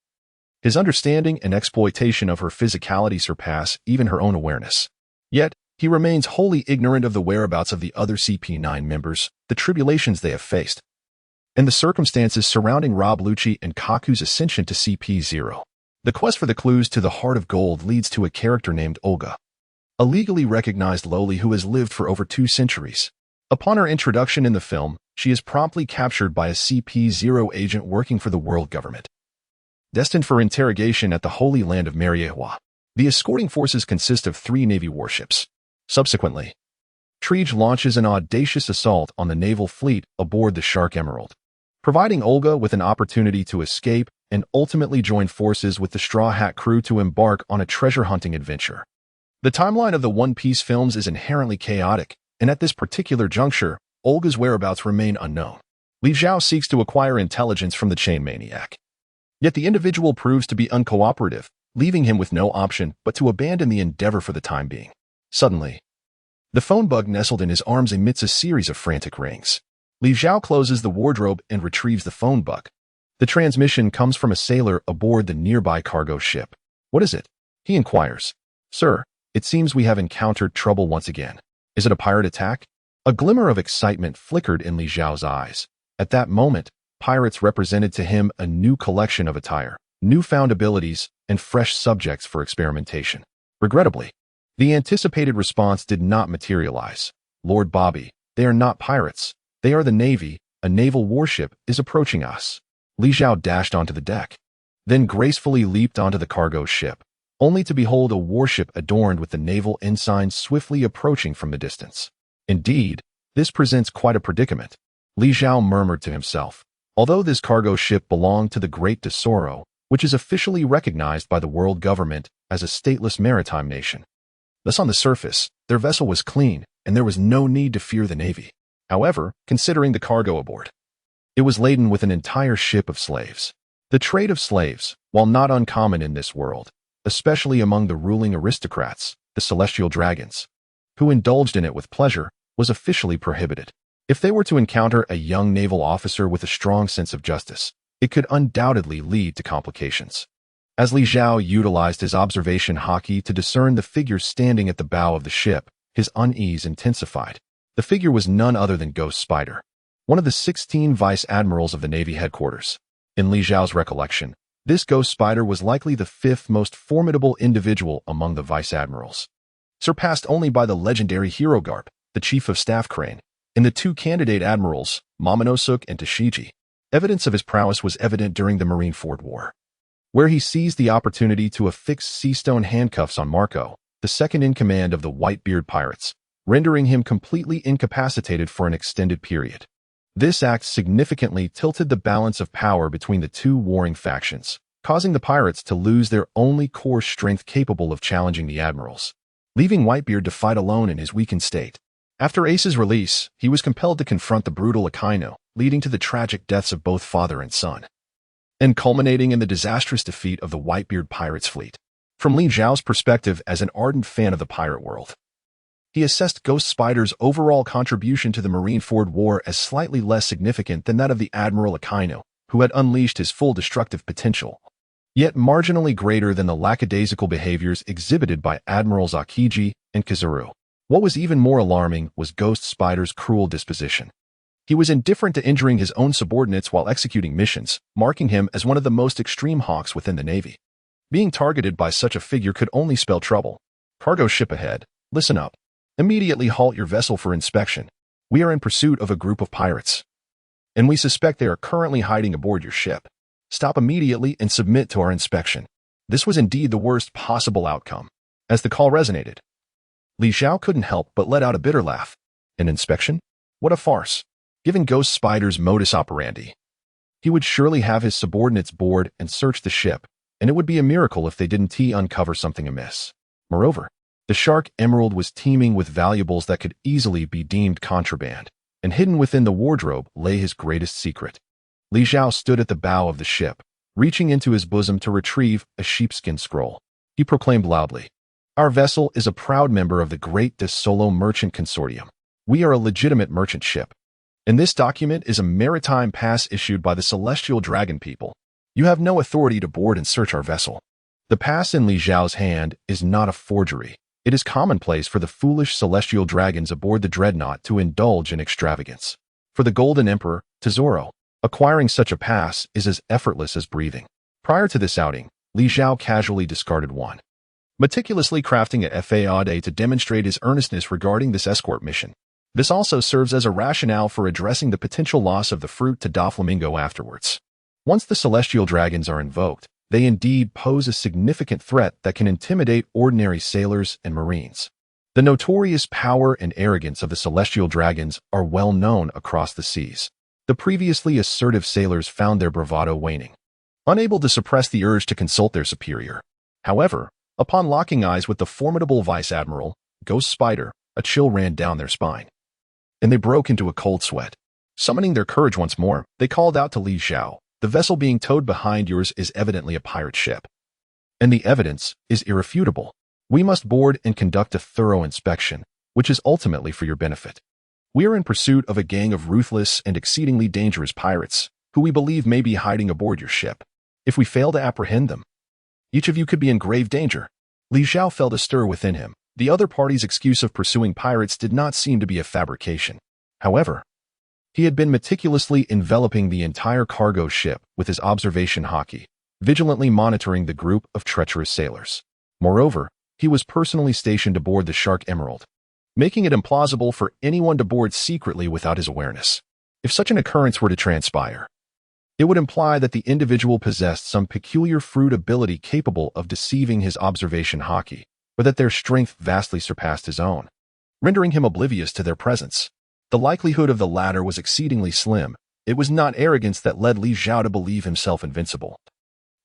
his understanding and exploitation of her physicality surpass even her own awareness. Yet, he remains wholly ignorant of the whereabouts of the other CP9 members, the tribulations they have faced, and the circumstances surrounding Rob Lucci and Kaku's ascension to CP0. The quest for the clues to the Heart of Gold leads to a character named Olga, a legally recognized loli who has lived for over 2 centuries. Upon her introduction in the film, she is promptly captured by a CP0 agent working for the world government, destined for interrogation at the Holy Land of Mariehua. The escorting forces consist of 3 Navy warships. Subsequently, Triege launches an audacious assault on the naval fleet aboard the Shark Emerald, providing Olga with an opportunity to escape and ultimately join forces with the Straw Hat crew to embark on a treasure-hunting adventure. The timeline of the One Piece films is inherently chaotic, and at this particular juncture, Olga's whereabouts remain unknown. Li Zhao seeks to acquire intelligence from the Chain Maniac. Yet the individual proves to be uncooperative, leaving him with no option but to abandon the endeavor for the time being. Suddenly, the phone bug nestled in his arms emits a series of frantic rings. Li Zhao closes the wardrobe and retrieves the phone bug. The transmission comes from a sailor aboard the nearby cargo ship. "What is it?" he inquires. "Sir, it seems we have encountered trouble once again. Is it a pirate attack?" A glimmer of excitement flickered in Li Zhao's eyes. At that moment, pirates represented to him a new collection of attire, newfound abilities, and fresh subjects for experimentation. Regrettably, the anticipated response did not materialize. "Lord Bobby, they are not pirates. They are the Navy. A naval warship is approaching us." Li Zhao dashed onto the deck, then gracefully leaped onto the cargo ship, only to behold a warship adorned with the naval ensign swiftly approaching from the distance. Indeed, this presents quite a predicament, Li Zhao murmured to himself. Although this cargo ship belonged to the Great Tesoro, which is officially recognized by the world government as a stateless maritime nation. Thus on the surface, their vessel was clean, and there was no need to fear the Navy. However, considering the cargo aboard, it was laden with an entire ship of slaves. The trade of slaves, while not uncommon in this world, especially among the ruling aristocrats, the celestial dragons, who indulged in it with pleasure, was officially prohibited. If they were to encounter a young naval officer with a strong sense of justice, it could undoubtedly lead to complications. As Li Zhao utilized his observation haki to discern the figure standing at the bow of the ship, his unease intensified. The figure was none other than Ghost Spider, one of the 16 vice admirals of the Navy headquarters. In Li Zhao's recollection, this Ghost Spider was likely the 5th most formidable individual among the vice admirals, surpassed only by the legendary Hero Garp, the chief of staff Crane, and the 2 candidate admirals, Momonosuke and Tashiji. Evidence of his prowess was evident during the Marineford War, where he seized the opportunity to affix seastone handcuffs on Marco, the second in command of the Whitebeard pirates, rendering him completely incapacitated for an extended period. This act significantly tilted the balance of power between the 2 warring factions, causing the pirates to lose their only core strength capable of challenging the admirals, leaving Whitebeard to fight alone in his weakened state. After Ace's release, he was compelled to confront the brutal Akainu, leading to the tragic deaths of both father and son, and culminating in the disastrous defeat of the Whitebeard pirates' fleet. From Li Zhao's perspective as an ardent fan of the pirate world, he assessed Ghost Spider's overall contribution to the Marineford War as slightly less significant than that of the Admiral Akainu, who had unleashed his full destructive potential, yet marginally greater than the lackadaisical behaviors exhibited by Admirals Akiji and Kizuru. What was even more alarming was Ghost Spider's cruel disposition. He was indifferent to injuring his own subordinates while executing missions, marking him as one of the most extreme hawks within the Navy. Being targeted by such a figure could only spell trouble. "Cargo ship ahead. Listen up. Immediately halt your vessel for inspection. We are in pursuit of a group of pirates, and we suspect they are currently hiding aboard your ship. Stop immediately and submit to our inspection." This was indeed the worst possible outcome. As the call resonated, Li Zhao couldn't help but let out a bitter laugh. An inspection? What a farce. Given Ghost Spider's modus operandi, he would surely have his subordinates board and search the ship, and it would be a miracle if they didn't uncover something amiss. Moreover, the Shark Emerald was teeming with valuables that could easily be deemed contraband, and hidden within the wardrobe lay his greatest secret. Li Zhao stood at the bow of the ship, reaching into his bosom to retrieve a sheepskin scroll. He proclaimed loudly, "Our vessel is a proud member of the Great Tesoro Merchant Consortium. We are a legitimate merchant ship. And this document is a maritime pass issued by the Celestial Dragon people. You have no authority to board and search our vessel. The pass in Li Zhao's hand is not a forgery. It is commonplace for the foolish celestial dragons aboard the dreadnought to indulge in extravagance. For the Golden Emperor, Tesoro, acquiring such a pass is as effortless as breathing. Prior to this outing, Li Zhao casually discarded one, meticulously crafting a FAAD to demonstrate his earnestness regarding this escort mission. This also serves as a rationale for addressing the potential loss of the fruit to Doflamingo afterwards. Once the celestial dragons are invoked, they indeed pose a significant threat that can intimidate ordinary sailors and marines. The notorious power and arrogance of the celestial dragons are well known across the seas. The previously assertive sailors found their bravado waning, unable to suppress the urge to consult their superior. However, upon locking eyes with the formidable Vice Admiral, Ghost Spider, a chill ran down their spine, and they broke into a cold sweat. Summoning their courage once more, they called out to Li Zhao, "The vessel being towed behind yours is evidently a pirate ship. And the evidence is irrefutable. We must board and conduct a thorough inspection, which is ultimately for your benefit. We are in pursuit of a gang of ruthless and exceedingly dangerous pirates, who we believe may be hiding aboard your ship. If we fail to apprehend them, each of you could be in grave danger." Li Zhao felt a stir within him. The other party's excuse of pursuing pirates did not seem to be a fabrication. However, he had been meticulously enveloping the entire cargo ship with his observation hockey, vigilantly monitoring the group of treacherous sailors. Moreover, he was personally stationed aboard the Shark Emerald, making it implausible for anyone to board secretly without his awareness. If such an occurrence were to transpire, it would imply that the individual possessed some peculiar fruit ability capable of deceiving his observation hockey, or that their strength vastly surpassed his own, rendering him oblivious to their presence. The likelihood of the latter was exceedingly slim. It was not arrogance that led Li Zhao to believe himself invincible,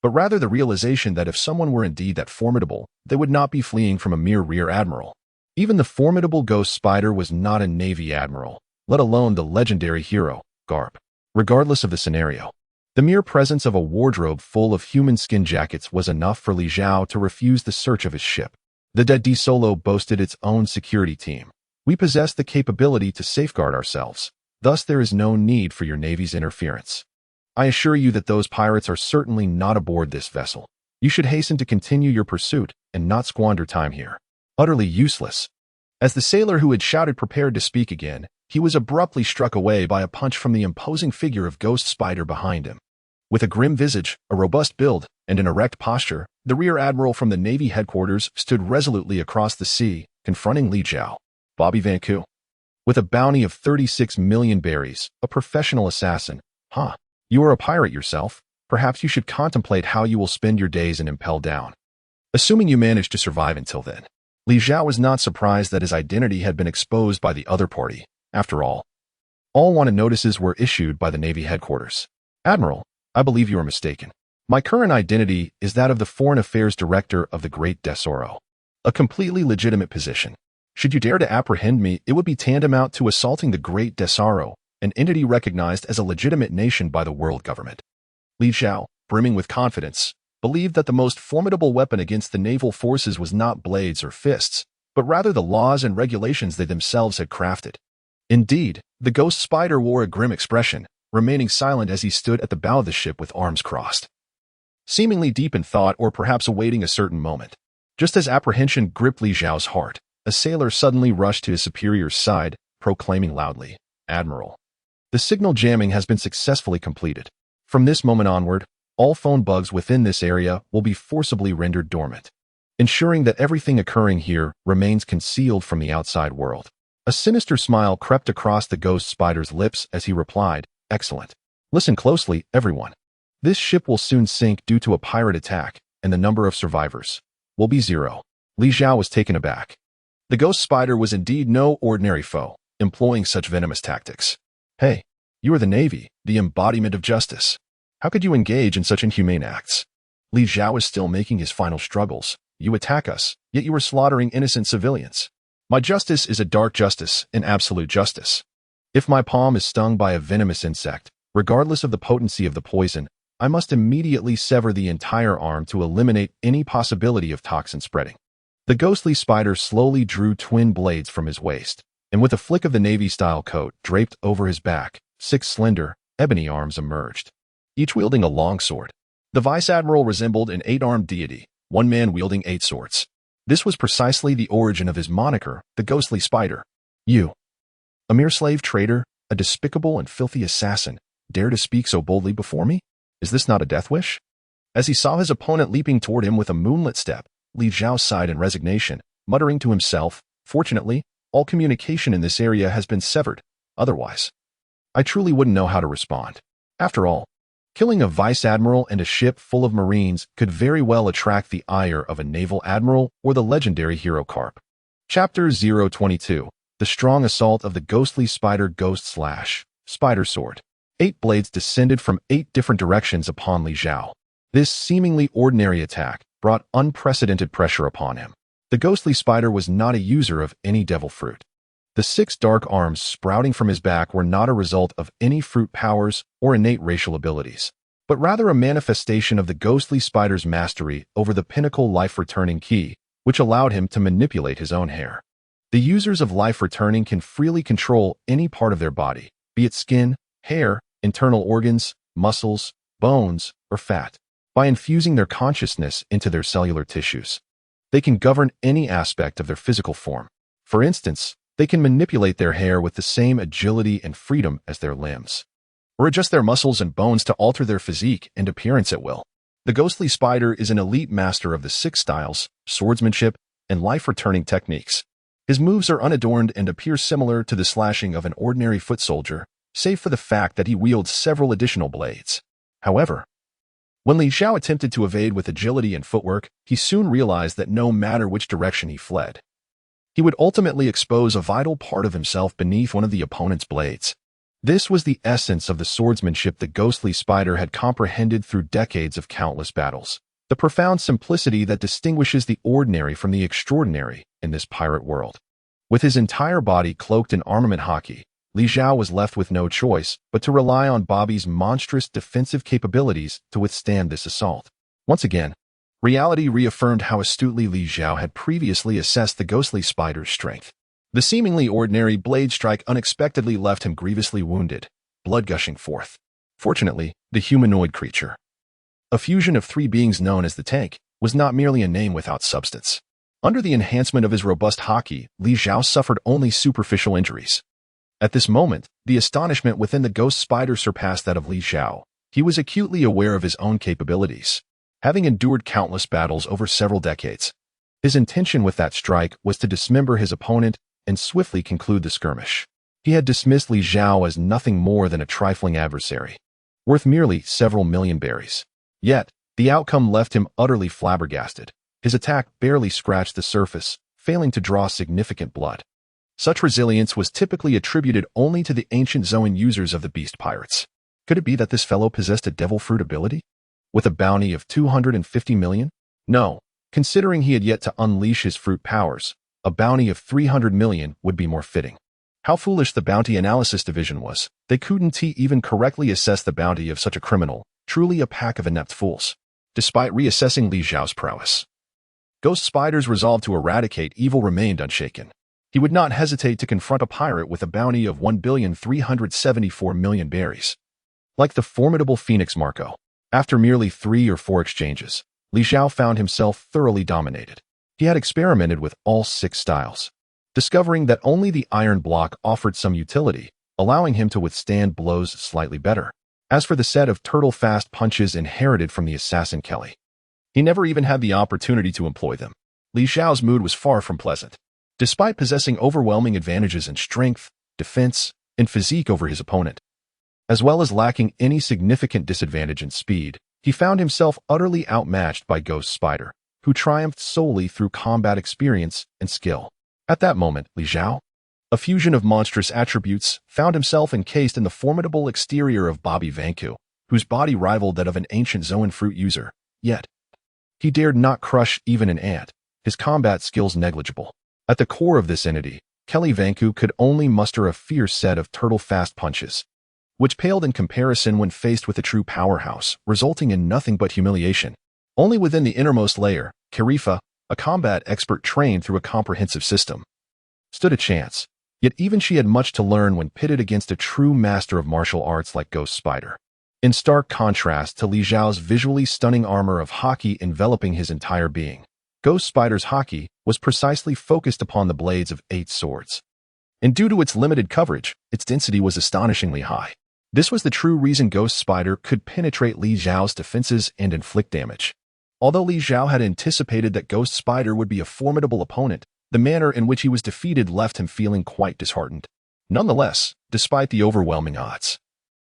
but rather the realization that if someone were indeed that formidable, they would not be fleeing from a mere rear admiral. Even the formidable Ghost Spider was not a Navy admiral, let alone the legendary hero, Garp. Regardless of the scenario, the mere presence of a wardrobe full of human skin jackets was enough for Li Zhao to refuse the search of his ship. The Dead Solo boasted its own security team. We possess the capability to safeguard ourselves. Thus, there is no need for your Navy's interference. I assure you that those pirates are certainly not aboard this vessel. You should hasten to continue your pursuit and not squander time here. Utterly useless. As the sailor who had shouted prepared to speak again, he was abruptly struck away by a punch from the imposing figure of Ghost Spider behind him. With a grim visage, a robust build, and an erect posture, the rear admiral from the Navy headquarters stood resolutely across the sea, confronting Li Zhao. Bobby Van Ku. With a bounty of 36 million berries, a professional assassin. Huh. You are a pirate yourself. Perhaps you should contemplate how you will spend your days and impel down. Assuming you managed to survive until then. Li Zhao was not surprised that his identity had been exposed by the other party. After all wanted notices were issued by the Navy headquarters. "Admiral, I believe you are mistaken. My current identity is that of the Foreign Affairs Director of the Great Tesoro. A completely legitimate position. Should you dare to apprehend me, it would be tantamount to assaulting the Great Tesoro, an entity recognized as a legitimate nation by the world government." Li Zhao, brimming with confidence, believed that the most formidable weapon against the naval forces was not blades or fists, but rather the laws and regulations they themselves had crafted. Indeed, the Ghost Spider wore a grim expression, remaining silent as he stood at the bow of the ship with arms crossed, seemingly deep in thought or perhaps awaiting a certain moment. Just as apprehension gripped Li Zhao's heart, a sailor suddenly rushed to his superior's side, proclaiming loudly, "Admiral, the signal jamming has been successfully completed. From this moment onward, all phone bugs within this area will be forcibly rendered dormant, ensuring that everything occurring here remains concealed from the outside world." A sinister smile crept across the Ghost Spider's lips as he replied, "Excellent. Listen closely, everyone. This ship will soon sink due to a pirate attack, and the number of survivors will be 0. Li Zhao was taken aback. The Ghost Spider was indeed no ordinary foe, employing such venomous tactics. "Hey, you are the Navy, the embodiment of justice. How could you engage in such inhumane acts?" Li Zhao is still making his final struggles. "You attack us, yet you are slaughtering innocent civilians. My justice is a dark justice, an absolute justice. If my palm is stung by a venomous insect, regardless of the potency of the poison, I must immediately sever the entire arm to eliminate any possibility of toxin spreading." The ghostly spider slowly drew twin blades from his waist, and with a flick of the Navy-style coat draped over his back, 6 slender, ebony arms emerged, each wielding a long sword. The Vice Admiral resembled an 8-armed deity, one man wielding 8 swords. This was precisely the origin of his moniker, the Ghostly Spider. You, a mere slave trader, a despicable and filthy assassin, dare to speak so boldly before me? Is this not a death wish? As he saw his opponent leaping toward him with a moonlit step, Li Zhao sighed in resignation, muttering to himself, "Fortunately, all communication in this area has been severed. Otherwise, I truly wouldn't know how to respond." After all, killing a vice admiral and a ship full of marines could very well attract the ire of a naval admiral or the legendary hero Carp. Chapter 022. The Strong Assault of the Ghostly Spider Spider Sword. 8 blades descended from 8 different directions upon Li Zhao. This seemingly ordinary attack brought unprecedented pressure upon him. The ghostly spider was not a user of any devil fruit. The 6 dark arms sprouting from his back were not a result of any fruit powers or innate racial abilities, but rather a manifestation of the ghostly spider's mastery over the pinnacle life-returning key, which allowed him to manipulate his own hair. The users of life-returning can freely control any part of their body, be it skin, hair, internal organs, muscles, bones, or fat, by infusing their consciousness into their cellular tissues. They can govern any aspect of their physical form. For instance, they can manipulate their hair with the same agility and freedom as their limbs, or adjust their muscles and bones to alter their physique and appearance at will. The ghostly spider is an elite master of the 6 styles, swordsmanship, and life-returning techniques. His moves are unadorned and appear similar to the slashing of an ordinary foot soldier, save for the fact that he wields several additional blades. However, when Li Zhao attempted to evade with agility and footwork, he soon realized that no matter which direction he fled, he would ultimately expose a vital part of himself beneath one of the opponent's blades. This was the essence of the swordsmanship the ghostly spider had comprehended through decades of countless battles, the profound simplicity that distinguishes the ordinary from the extraordinary in this pirate world. With his entire body cloaked in armament hockey, Li Zhao was left with no choice but to rely on Bobby's monstrous defensive capabilities to withstand this assault. Once again, reality reaffirmed how astutely Li Zhao had previously assessed the ghostly spider's strength. The seemingly ordinary blade strike unexpectedly left him grievously wounded, blood gushing forth. Fortunately, the humanoid creature, a fusion of 3 beings known as the Tank, was not merely a name without substance. Under the enhancement of his robust hockey, Li Zhao suffered only superficial injuries. At this moment, the astonishment within the ghost spider surpassed that of Li Zhao. He was acutely aware of his own capabilities, having endured countless battles over several decades. His intention with that strike was to dismember his opponent and swiftly conclude the skirmish. He had dismissed Li Zhao as nothing more than a trifling adversary, worth merely several million berries. Yet, the outcome left him utterly flabbergasted. His attack barely scratched the surface, failing to draw significant blood. Such resilience was typically attributed only to the ancient Zoan users of the beast pirates. Could it be that this fellow possessed a devil fruit ability, with a bounty of 250 million? No, considering he had yet to unleash his fruit powers, a bounty of 300 million would be more fitting. How foolish the bounty analysis division was. They couldn't even correctly assess the bounty of such a criminal, truly a pack of inept fools. Despite reassessing Li Zhao's prowess, Ghost Spider's resolve to eradicate evil remained unshaken. He would not hesitate to confront a pirate with a bounty of 1,374,000,000 berries. Like the formidable Phoenix Marco, after merely 3 or 4 exchanges, Li Zhao found himself thoroughly dominated. He had experimented with all 6 styles, discovering that only the iron block offered some utility, allowing him to withstand blows slightly better. As for the set of turtle-fast punches inherited from the assassin Kelly, he never even had the opportunity to employ them. Li Zhao's mood was far from pleasant. Despite possessing overwhelming advantages in strength, defense, and physique over his opponent, as well as lacking any significant disadvantage in speed, he found himself utterly outmatched by Ghost Spider, who triumphed solely through combat experience and skill. At that moment, Li Zhao, a fusion of monstrous attributes, found himself encased in the formidable exterior of Bobby Vanku, whose body rivaled that of an ancient Zoan fruit user. Yet, he dared not crush even an ant, his combat skills negligible. At the core of this entity, Kelly Vanku could only muster a fierce set of turtle-fast punches, which paled in comparison when faced with a true powerhouse, resulting in nothing but humiliation. Only within the innermost layer, Karifa, a combat expert trained through a comprehensive system, stood a chance. Yet even she had much to learn when pitted against a true master of martial arts like Ghost Spider. In stark contrast to Li Zhao's visually stunning armor of haki enveloping his entire being, Ghost Spider's haki was precisely focused upon the blades of 8 swords. And due to its limited coverage, its density was astonishingly high. This was the true reason Ghost Spider could penetrate Li Zhao's defenses and inflict damage. Although Li Zhao had anticipated that Ghost Spider would be a formidable opponent, the manner in which he was defeated left him feeling quite disheartened. Nonetheless, despite the overwhelming odds,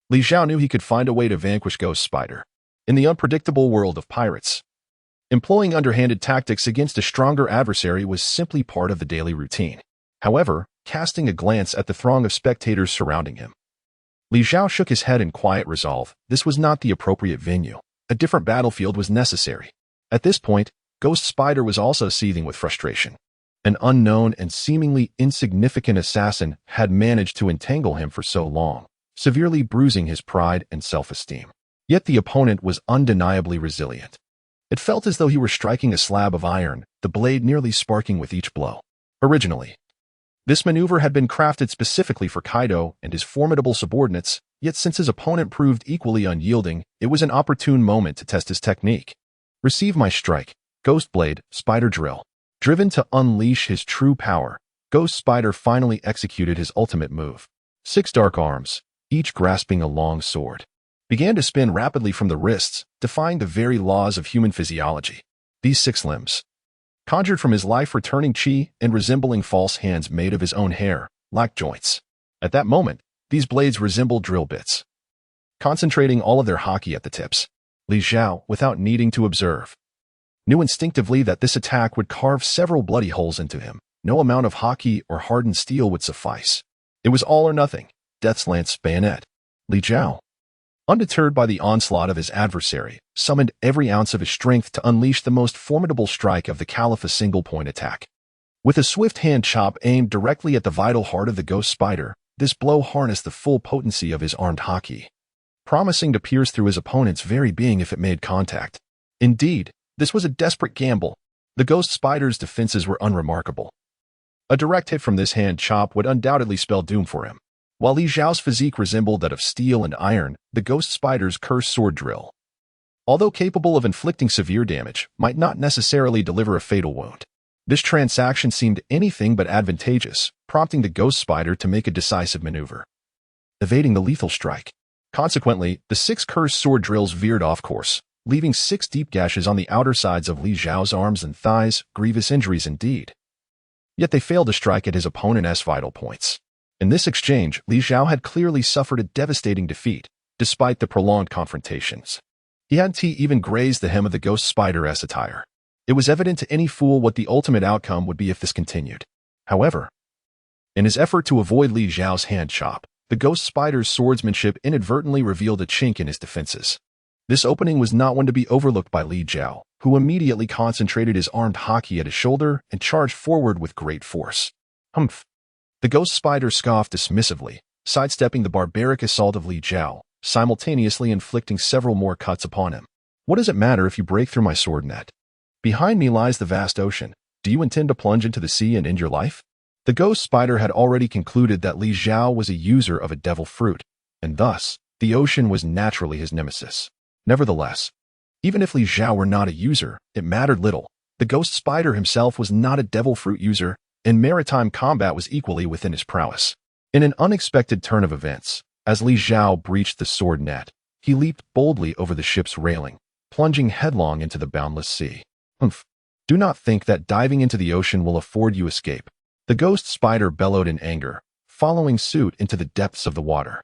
Li Zhao knew he could find a way to vanquish Ghost Spider. In the unpredictable world of pirates, employing underhanded tactics against a stronger adversary was simply part of the daily routine. However, casting a glance at the throng of spectators surrounding him, Li Zhao shook his head in quiet resolve. This was not the appropriate venue. A different battlefield was necessary. At this point, Ghost Spider was also seething with frustration. An unknown and seemingly insignificant assassin had managed to entangle him for so long, severely bruising his pride and self-esteem. Yet the opponent was undeniably resilient. It felt as though he were striking a slab of iron, the blade nearly sparking with each blow. Originally, this maneuver had been crafted specifically for Kaido and his formidable subordinates, yet since his opponent proved equally unyielding, it was an opportune moment to test his technique. Receive my strike, Ghost Blade, Spider Drill. Driven to unleash his true power, Ghost Spider finally executed his ultimate move. 6 dark arms, each grasping a long sword, began to spin rapidly from the wrists, defying the very laws of human physiology. These 6 limbs, conjured from his life-returning chi and resembling false hands made of his own hair, lacked joints. At that moment, these blades resembled drill bits, concentrating all of their haki at the tips. Li Zhao, without needing to observe, knew instinctively that this attack would carve several bloody holes into him. No amount of haki or hardened steel would suffice. It was all or nothing, Death's Lance bayonet. Li Zhao, undeterred by the onslaught of his adversary, summoned every ounce of his strength to unleash the most formidable strike of the Caliph, a single-point attack. With a swift hand chop aimed directly at the vital heart of the Ghost Spider, this blow harnessed the full potency of his armed haki, promising to pierce through his opponent's very being if it made contact. Indeed, this was a desperate gamble. The Ghost Spider's defenses were unremarkable. A direct hit from this hand chop would undoubtedly spell doom for him. While Li Zhao's physique resembled that of steel and iron, the Ghost Spider's cursed sword drill, although capable of inflicting severe damage, might not necessarily deliver a fatal wound. This transaction seemed anything but advantageous, prompting the Ghost Spider to make a decisive maneuver, evading the lethal strike. Consequently, the 6 cursed sword drills veered off course, leaving 6 deep gashes on the outer sides of Li Zhao's arms and thighs, grievous injuries indeed. Yet they failed to strike at his opponent's vital points. In this exchange, Li Zhao had clearly suffered a devastating defeat, despite the prolonged confrontations. He hadn't even grazed the hem of the Ghost Spider's attire. It was evident to any fool what the ultimate outcome would be if this continued. However, in his effort to avoid Li Zhao's hand chop, the Ghost Spider's swordsmanship inadvertently revealed a chink in his defenses. This opening was not one to be overlooked by Li Zhao, who immediately concentrated his armed haki at his shoulder and charged forward with great force. Humph! The Ghost Spider scoffed dismissively, sidestepping the barbaric assault of Li Zhao, simultaneously inflicting several more cuts upon him. What does it matter if you break through my sword net? Behind me lies the vast ocean. Do you intend to plunge into the sea and end your life? The Ghost Spider had already concluded that Li Zhao was a user of a devil fruit, and thus, the ocean was naturally his nemesis. Nevertheless, even if Li Zhao were not a user, it mattered little. The Ghost Spider himself was not a devil fruit user, and maritime combat was equally within his prowess. In an unexpected turn of events, as Li Zhao breached the sword net, he leaped boldly over the ship's railing, plunging headlong into the boundless sea. Humph! Do not think that diving into the ocean will afford you escape. The Ghost Spider bellowed in anger, following suit into the depths of the water.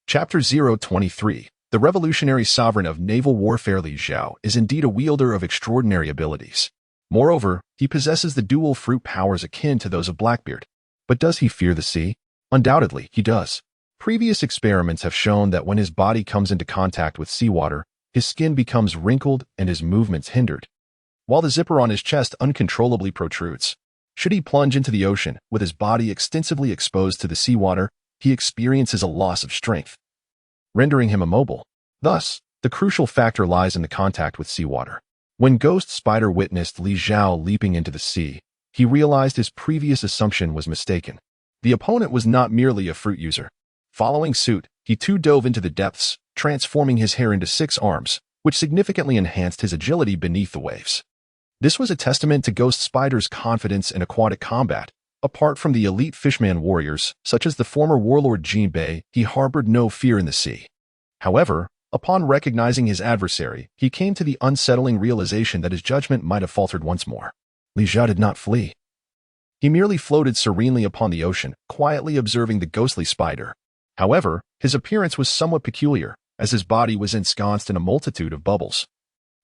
Chapter 023. The revolutionary sovereign of naval warfare Li Zhao is indeed a wielder of extraordinary abilities. Moreover, he possesses the dual fruit powers akin to those of Blackbeard. But does he fear the sea? Undoubtedly, he does. Previous experiments have shown that when his body comes into contact with seawater, his skin becomes wrinkled and his movements hindered, while the zipper on his chest uncontrollably protrudes. Should he plunge into the ocean, with his body extensively exposed to the seawater, he experiences a loss of strength, rendering him immobile. Thus, the crucial factor lies in the contact with seawater. When Ghost Spider witnessed Li Zhao leaping into the sea, he realized his previous assumption was mistaken. The opponent was not merely a fruit user. Following suit, he too dove into the depths, transforming his hair into 6 arms, which significantly enhanced his agility beneath the waves. This was a testament to Ghost Spider's confidence in aquatic combat. Apart from the elite fishman warriors, such as the former warlord Jinbei, he harbored no fear in the sea. However, upon recognizing his adversary, he came to the unsettling realization that his judgment might have faltered once more. Li Zhao did not flee. He merely floated serenely upon the ocean, quietly observing the ghostly spider. However, his appearance was somewhat peculiar, as his body was ensconced in a multitude of bubbles,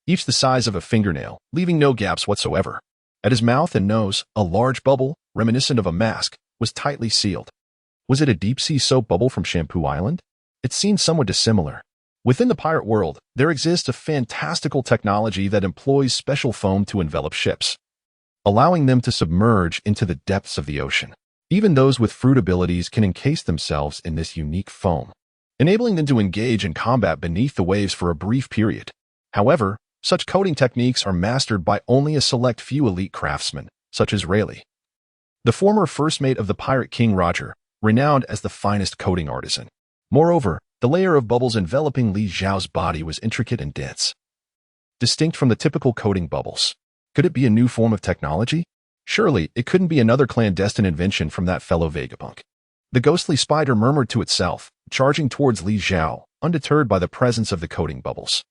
each the size of a fingernail, leaving no gaps whatsoever. At his mouth and nose, a large bubble, reminiscent of a mask, was tightly sealed. Was it a deep-sea soap bubble from Shampoo Island? It seemed somewhat dissimilar. Within the pirate world, there exists a fantastical technology that employs special foam to envelop ships, allowing them to submerge into the depths of the ocean. Even those with fruit abilities can encase themselves in this unique foam, enabling them to engage in combat beneath the waves for a brief period. However, such coating techniques are mastered by only a select few elite craftsmen, such as Rayleigh, the former first mate of the pirate King Roger, renowned as the finest coating artisan. Moreover, the layer of bubbles enveloping Li Zhao's body was intricate and dense, distinct from the typical coating bubbles. Could it be a new form of technology? Surely, it couldn't be another clandestine invention from that fellow Vegapunk. The ghostly spider murmured to itself, charging towards Li Zhao, undeterred by the presence of the coating bubbles.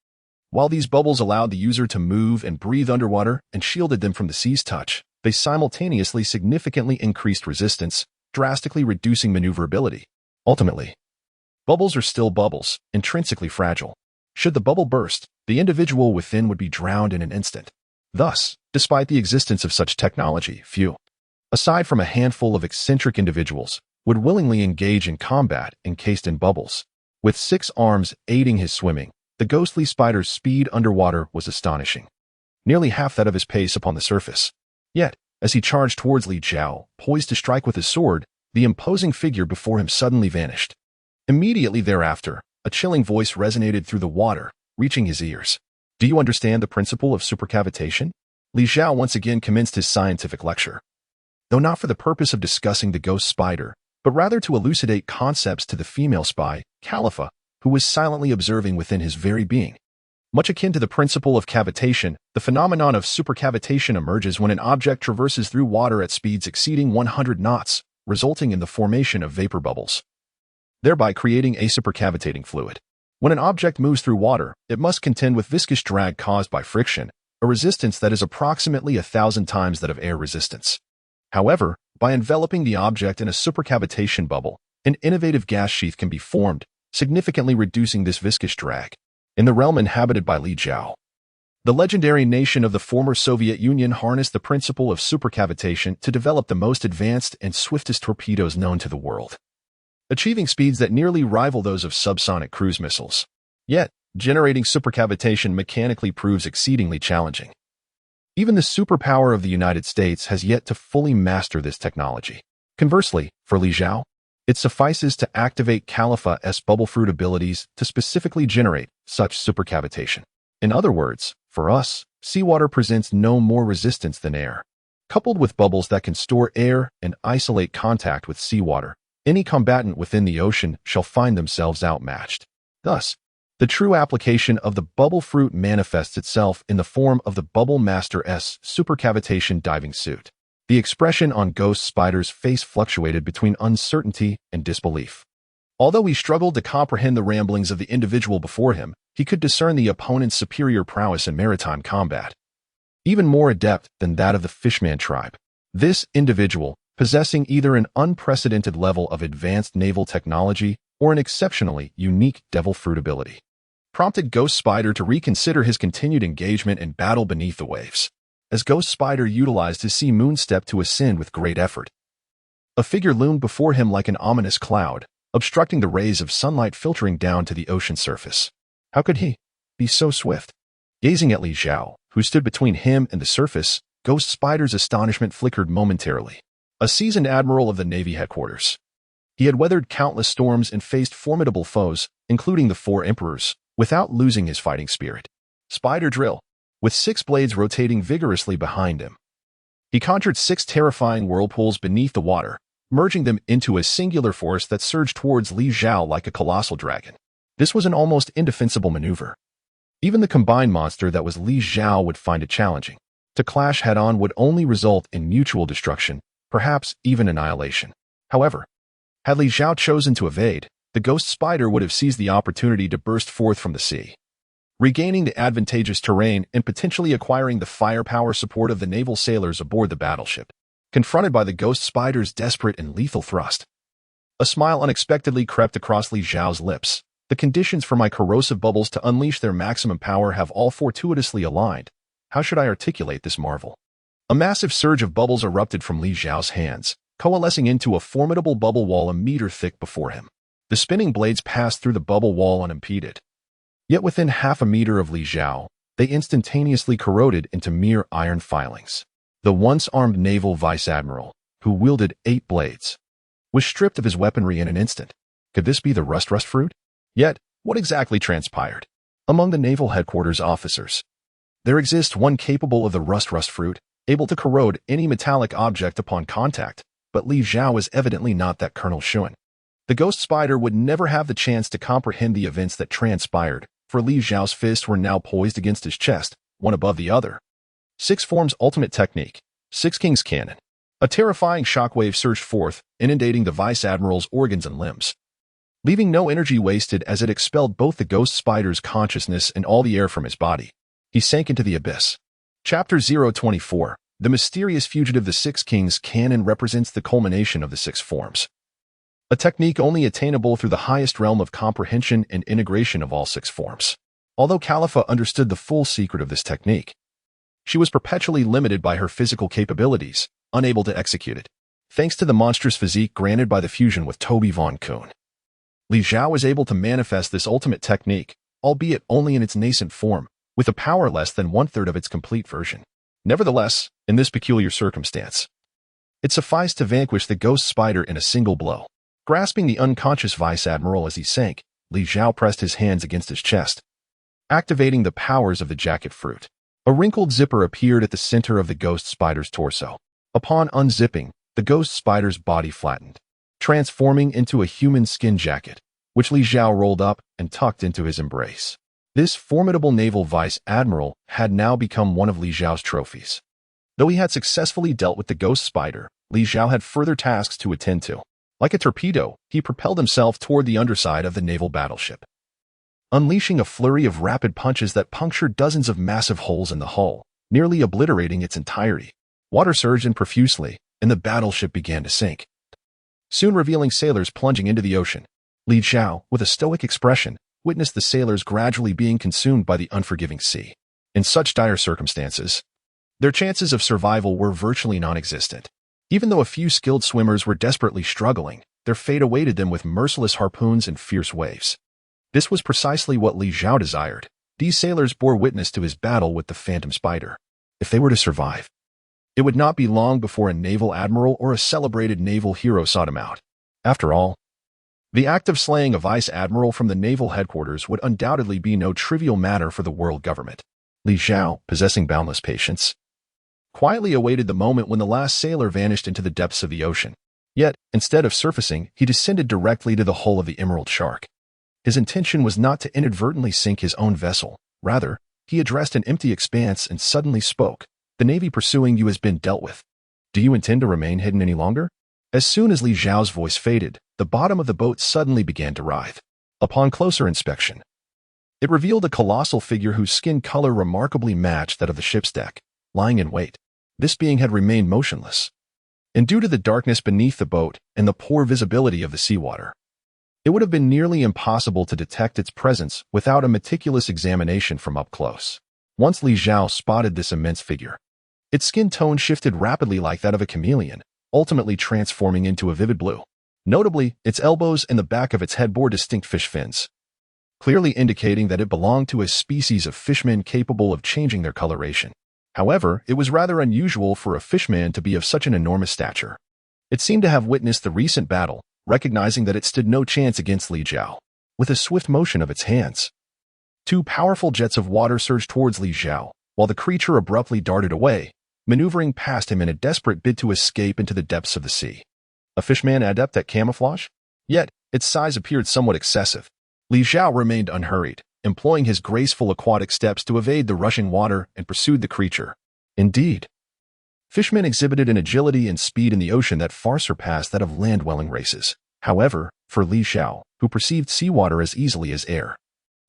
While these bubbles allowed the user to move and breathe underwater and shielded them from the sea's touch, they simultaneously significantly increased resistance, drastically reducing maneuverability. Ultimately, bubbles are still bubbles, intrinsically fragile. Should the bubble burst, the individual within would be drowned in an instant. Thus, despite the existence of such technology, few, aside from a handful of eccentric individuals, would willingly engage in combat encased in bubbles. With 6 arms aiding his swimming, the ghostly spider's speed underwater was astonishing, nearly half that of his pace upon the surface. Yet, as he charged towards Li Zhao, poised to strike with his sword, the imposing figure before him suddenly vanished. Immediately thereafter, a chilling voice resonated through the water, reaching his ears. Do you understand the principle of supercavitation? Li Zhao once again commenced his scientific lecture, though not for the purpose of discussing the ghost spider, but rather to elucidate concepts to the female spy, Khalifa, who was silently observing within his very being. Much akin to the principle of cavitation, the phenomenon of supercavitation emerges when an object traverses through water at speeds exceeding 100 knots, resulting in the formation of vapor bubbles, thereby creating a supercavitating fluid. When an object moves through water, it must contend with viscous drag caused by friction, a resistance that is approximately 1,000 times that of air resistance. However, by enveloping the object in a supercavitation bubble, an innovative gas sheath can be formed, significantly reducing this viscous drag. In the realm inhabited by Li Zhao, the legendary nation of the former Soviet Union harnessed the principle of supercavitation to develop the most advanced and swiftest torpedoes known to the world, achieving speeds that nearly rival those of subsonic cruise missiles. Yet, generating supercavitation mechanically proves exceedingly challenging. Even the superpower of the United States has yet to fully master this technology. Conversely, for Li Zhao, it suffices to activate Khalifa's bubble fruit abilities to specifically generate such supercavitation. In other words, for us, seawater presents no more resistance than air. Coupled with bubbles that can store air and isolate contact with seawater, any combatant within the ocean shall find themselves outmatched. Thus, the true application of the bubble fruit manifests itself in the form of the Bubble Master's supercavitation diving suit. The expression on Ghost Spider's face fluctuated between uncertainty and disbelief. Although he struggled to comprehend the ramblings of the individual before him, he could discern the opponent's superior prowess in maritime combat, even more adept than that of the Fishman tribe. This individual, possessing either an unprecedented level of advanced naval technology or an exceptionally unique devil fruit ability, prompted Ghost Spider to reconsider his continued engagement in battle beneath the waves. As Ghost Spider utilized his sea moon step to ascend with great effort, a figure loomed before him like an ominous cloud, obstructing the rays of sunlight filtering down to the ocean surface. How could he be so swift? Gazing at Li Zhao, who stood between him and the surface, Ghost Spider's astonishment flickered momentarily. A seasoned admiral of the Navy headquarters, he had weathered countless storms and faced formidable foes, including the 4 emperors, without losing his fighting spirit. Spider drill, with 6 blades rotating vigorously behind him. He conjured 6 terrifying whirlpools beneath the water, merging them into a singular force that surged towards Li Zhao like a colossal dragon. This was an almost indefensible maneuver. Even the combined monster that was Li Zhao would find it challenging. To clash head-on would only result in mutual destruction, perhaps even annihilation. However, had Li Zhao chosen to evade, the ghost spider would have seized the opportunity to burst forth from the sea, regaining the advantageous terrain and potentially acquiring the firepower support of the naval sailors aboard the battleship. Confronted by the ghost spider's desperate and lethal thrust, a smile unexpectedly crept across Li Zhao's lips. The conditions for my corrosive bubbles to unleash their maximum power have all fortuitously aligned. How should I articulate this marvel? A massive surge of bubbles erupted from Li Zhao's hands, coalescing into a formidable bubble wall a meter thick before him. The spinning blades passed through the bubble wall unimpeded. Yet within half a meter of Li Zhao, they instantaneously corroded into mere iron filings. The once-armed naval vice-admiral, who wielded 8 blades, was stripped of his weaponry in an instant. Could this be the rust fruit? Yet, what exactly transpired? Among the naval headquarters officers, there exists one capable of the rust fruit, able to corrode any metallic object upon contact, but Li Zhao is evidently not that Colonel Shuan. The ghost spider would never have the chance to comprehend the events that transpired, for Li Zhao's fists were now poised against his chest, one above the other. 6 Form's ultimate technique, 6 King's Cannon. A terrifying shockwave surged forth, inundating the vice-admiral's organs and limbs, leaving no energy wasted as it expelled both the ghost spider's consciousness and all the air from his body. He sank into the abyss. Chapter 024. The mysterious fugitive. The 6 King's Cannon represents the culmination of the 6 Forms, a technique only attainable through the highest realm of comprehension and integration of all 6 forms. Although Khalifa understood the full secret of this technique, she was perpetually limited by her physical capabilities, unable to execute it. Thanks to the monstrous physique granted by the fusion with Toby Von Kuhn, Li Zhao was able to manifest this ultimate technique, albeit only in its nascent form, with a power less than 1/3 of its complete version. Nevertheless, in this peculiar circumstance, it sufficed to vanquish the ghost spider in a single blow. Grasping the unconscious vice-admiral as he sank, Li Zhao pressed his hands against his chest, activating the powers of the jacket fruit. A wrinkled zipper appeared at the center of the ghost spider's torso. Upon unzipping, the ghost spider's body flattened, transforming into a human skin jacket, which Li Zhao rolled up and tucked into his embrace. This formidable naval vice-admiral had now become one of Li Zhao's trophies. Though he had successfully dealt with the ghost spider, Li Zhao had further tasks to attend to. Like a torpedo, he propelled himself toward the underside of the naval battleship, unleashing a flurry of rapid punches that punctured dozens of massive holes in the hull, nearly obliterating its entirety. Water surged in profusely, and the battleship began to sink, soon revealing sailors plunging into the ocean. Li Zhao, with a stoic expression, witnessed the sailors gradually being consumed by the unforgiving sea. In such dire circumstances, their chances of survival were virtually non-existent. Even though a few skilled swimmers were desperately struggling, their fate awaited them with merciless harpoons and fierce waves. This was precisely what Li Zhao desired. These sailors bore witness to his battle with the phantom spider. If they were to survive, it would not be long before a naval admiral or a celebrated naval hero sought him out. After all, the act of slaying a vice-admiral from the naval headquarters would undoubtedly be no trivial matter for the world government. Li Zhao, possessing boundless patience, quietly awaited the moment when the last sailor vanished into the depths of the ocean. Yet, instead of surfacing, he descended directly to the hull of the Emerald Shark. His intention was not to inadvertently sink his own vessel. Rather, he addressed an empty expanse and suddenly spoke. "The Navy pursuing you has been dealt with. Do you intend to remain hidden any longer?" As soon as Li Zhao's voice faded, the bottom of the boat suddenly began to writhe. Upon closer inspection, it revealed a colossal figure whose skin color remarkably matched that of the ship's deck, lying in wait. This being had remained motionless, and due to the darkness beneath the boat and the poor visibility of the seawater, it would have been nearly impossible to detect its presence without a meticulous examination from up close. Once Li Zhao spotted this immense figure, its skin tone shifted rapidly like that of a chameleon, ultimately transforming into a vivid blue. Notably, its elbows and the back of its head bore distinct fish fins, clearly indicating that it belonged to a species of fishmen capable of changing their coloration. However, it was rather unusual for a fishman to be of such an enormous stature. It seemed to have witnessed the recent battle, recognizing that it stood no chance against Li Zhao. With a swift motion of its hands, 2 powerful jets of water surged towards Li Zhao, while the creature abruptly darted away, maneuvering past him in a desperate bid to escape into the depths of the sea. A fishman adept at camouflage? Yet, its size appeared somewhat excessive. Li Zhao remained unhurried, employing his graceful aquatic steps to evade the rushing water and pursued the creature. Indeed, fishmen exhibited an agility and speed in the ocean that far surpassed that of land-dwelling races. However, for Li Zhao, who perceived seawater as easily as air,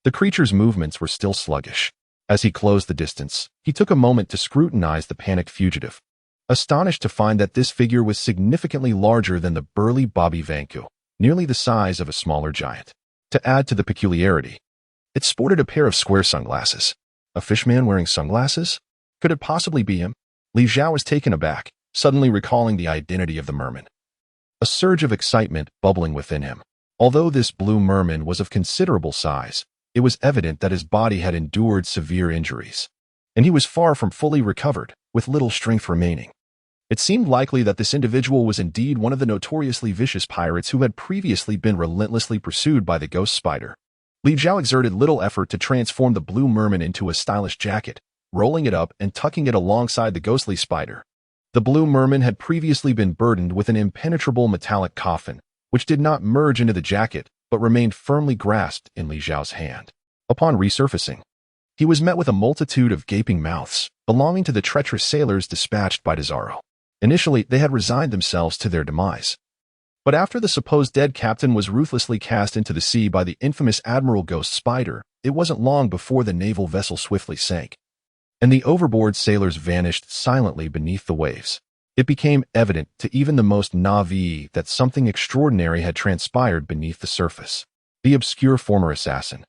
the creature's movements were still sluggish. As he closed the distance, he took a moment to scrutinize the panicked fugitive, astonished to find that this figure was significantly larger than the burly Bobby Vanku, nearly the size of a smaller giant. To add to the peculiarity, it sported a pair of square sunglasses. A fishman wearing sunglasses? Could it possibly be him? Li Zhao was taken aback, suddenly recalling the identity of the merman. A surge of excitement bubbling within him. Although this blue merman was of considerable size, it was evident that his body had endured severe injuries, and he was far from fully recovered, with little strength remaining. It seemed likely that this individual was indeed one of the notoriously vicious pirates who had previously been relentlessly pursued by the ghost spider. Li Zhao exerted little effort to transform the blue merman into a stylish jacket, rolling it up and tucking it alongside the ghostly spider. The blue merman had previously been burdened with an impenetrable metallic coffin, which did not merge into the jacket, but remained firmly grasped in Li Zhao's hand. Upon resurfacing, he was met with a multitude of gaping mouths, belonging to the treacherous sailors dispatched by Zhao. Initially, they had resigned themselves to their demise. But after the supposed dead captain was ruthlessly cast into the sea by the infamous Admiral Ghost Spider, it wasn't long before the naval vessel swiftly sank, and the overboard sailors vanished silently beneath the waves. It became evident to even the most naive that something extraordinary had transpired beneath the surface. The obscure former assassin,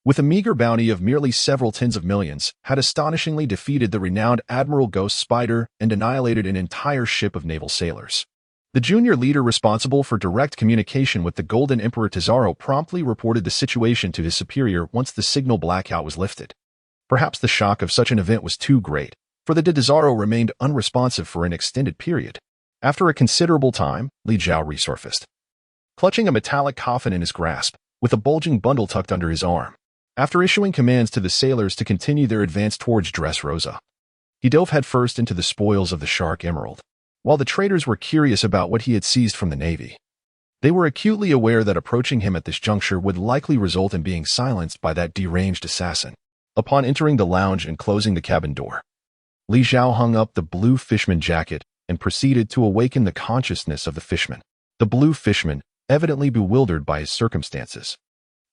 with a meager bounty of merely several tens of millions, had astonishingly defeated the renowned Admiral Ghost Spider and annihilated an entire ship of naval sailors. The junior leader responsible for direct communication with the Golden Emperor Zhao promptly reported the situation to his superior once the signal blackout was lifted. Perhaps the shock of such an event was too great, for the Zhao remained unresponsive for an extended period. After a considerable time, Li Zhao resurfaced, clutching a metallic coffin in his grasp, with a bulging bundle tucked under his arm. After issuing commands to the sailors to continue their advance towards Dressrosa, he dove headfirst into the spoils of the Shark Emerald. While the traders were curious about what he had seized from the Navy, they were acutely aware that approaching him at this juncture would likely result in being silenced by that deranged assassin. Upon entering the lounge and closing the cabin door, Li Zhao hung up the blue fishman jacket and proceeded to awaken the consciousness of the fishman. The blue fishman, evidently bewildered by his circumstances,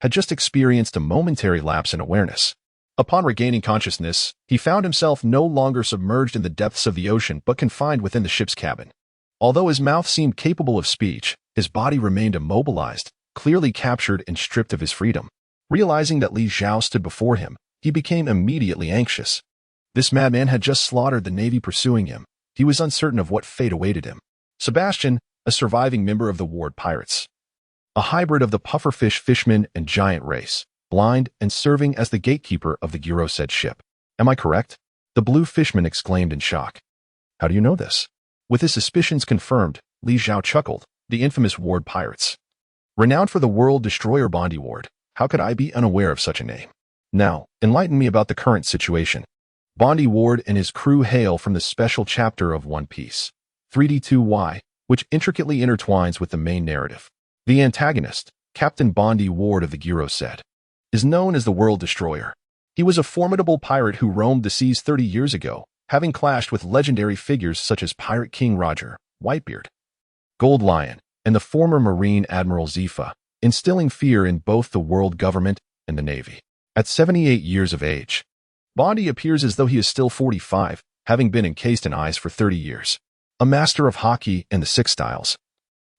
had just experienced a momentary lapse in awareness. Upon regaining consciousness, he found himself no longer submerged in the depths of the ocean but confined within the ship's cabin. Although his mouth seemed capable of speech, his body remained immobilized, clearly captured and stripped of his freedom. Realizing that Li Zhao stood before him, he became immediately anxious. This madman had just slaughtered the Navy pursuing him. He was uncertain of what fate awaited him. Sebastian, a surviving member of the Ward Pirates, a hybrid of the pufferfish fisherman and giant race, blind and serving as the gatekeeper of the Giro said ship. Am I correct? The blue fishman exclaimed in shock. How do you know this? With his suspicions confirmed, Li Zhao chuckled. The infamous Ward Pirates, renowned for the world destroyer Bondi Ward. How could I be unaware of such a name? Now, enlighten me about the current situation. Bondi Ward and his crew hail from the special chapter of One Piece, 3D2Y, which intricately intertwines with the main narrative. The antagonist, Captain Bondi Ward of the Giro said, is known as the World Destroyer. He was a formidable pirate who roamed the seas 30 years ago, having clashed with legendary figures such as Pirate King Roger, Whitebeard, Gold Lion, and the former Marine Admiral Zifa, instilling fear in both the world government and the Navy. At 78 years of age, Bondi appears as though he is still 45, having been encased in ice for 30 years. A master of hockey and the Six Styles,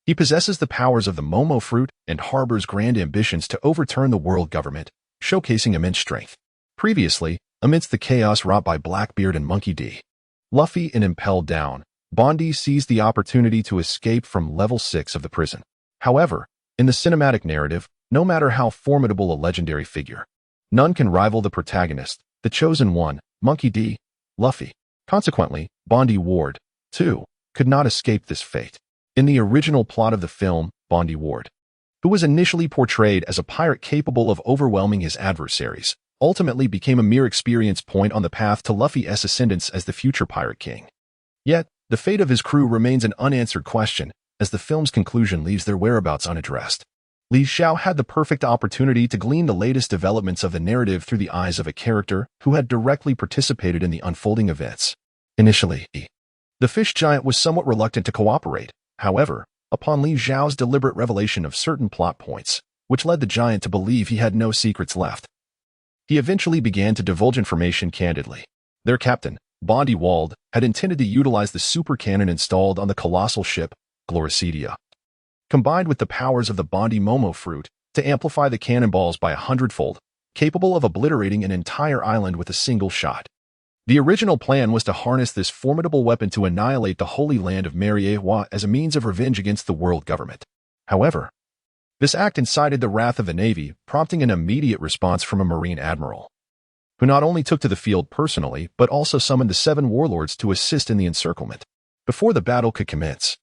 he possesses the powers of the Momo fruit and harbors grand ambitions to overturn the world government, showcasing immense strength. Previously, amidst the chaos wrought by Blackbeard and Monkey D, Luffy and impelled down, Bondi seized the opportunity to escape from level 6 of the prison. However, in the cinematic narrative, no matter how formidable a legendary figure, none can rival the protagonist, the chosen one, Monkey D, Luffy. Consequently, Bondi Ward, too, could not escape this fate. In the original plot of the film, Bondi Ward, who was initially portrayed as a pirate capable of overwhelming his adversaries, ultimately became a mere experience point on the path to Luffy's ascendance as the future Pirate King. Yet, the fate of his crew remains an unanswered question, as the film's conclusion leaves their whereabouts unaddressed. Li Zhao had the perfect opportunity to glean the latest developments of the narrative through the eyes of a character who had directly participated in the unfolding events. Initially, the fish giant was somewhat reluctant to cooperate. However, upon Li Zhao's deliberate revelation of certain plot points, which led the giant to believe he had no secrets left, he eventually began to divulge information candidly. Their captain, Bondi Wald, had intended to utilize the super cannon installed on the colossal ship, Gloricidia, combined with the powers of the Bondi Momo fruit, to amplify the cannonballs by 100-fold, capable of obliterating an entire island with a single shot. The original plan was to harness this formidable weapon to annihilate the Holy Land of Mariewa as a means of revenge against the world government. However, this act incited the wrath of the Navy, prompting an immediate response from a Marine admiral, who not only took to the field personally but also summoned the 7 warlords to assist in the encirclement. Before the battle could commence,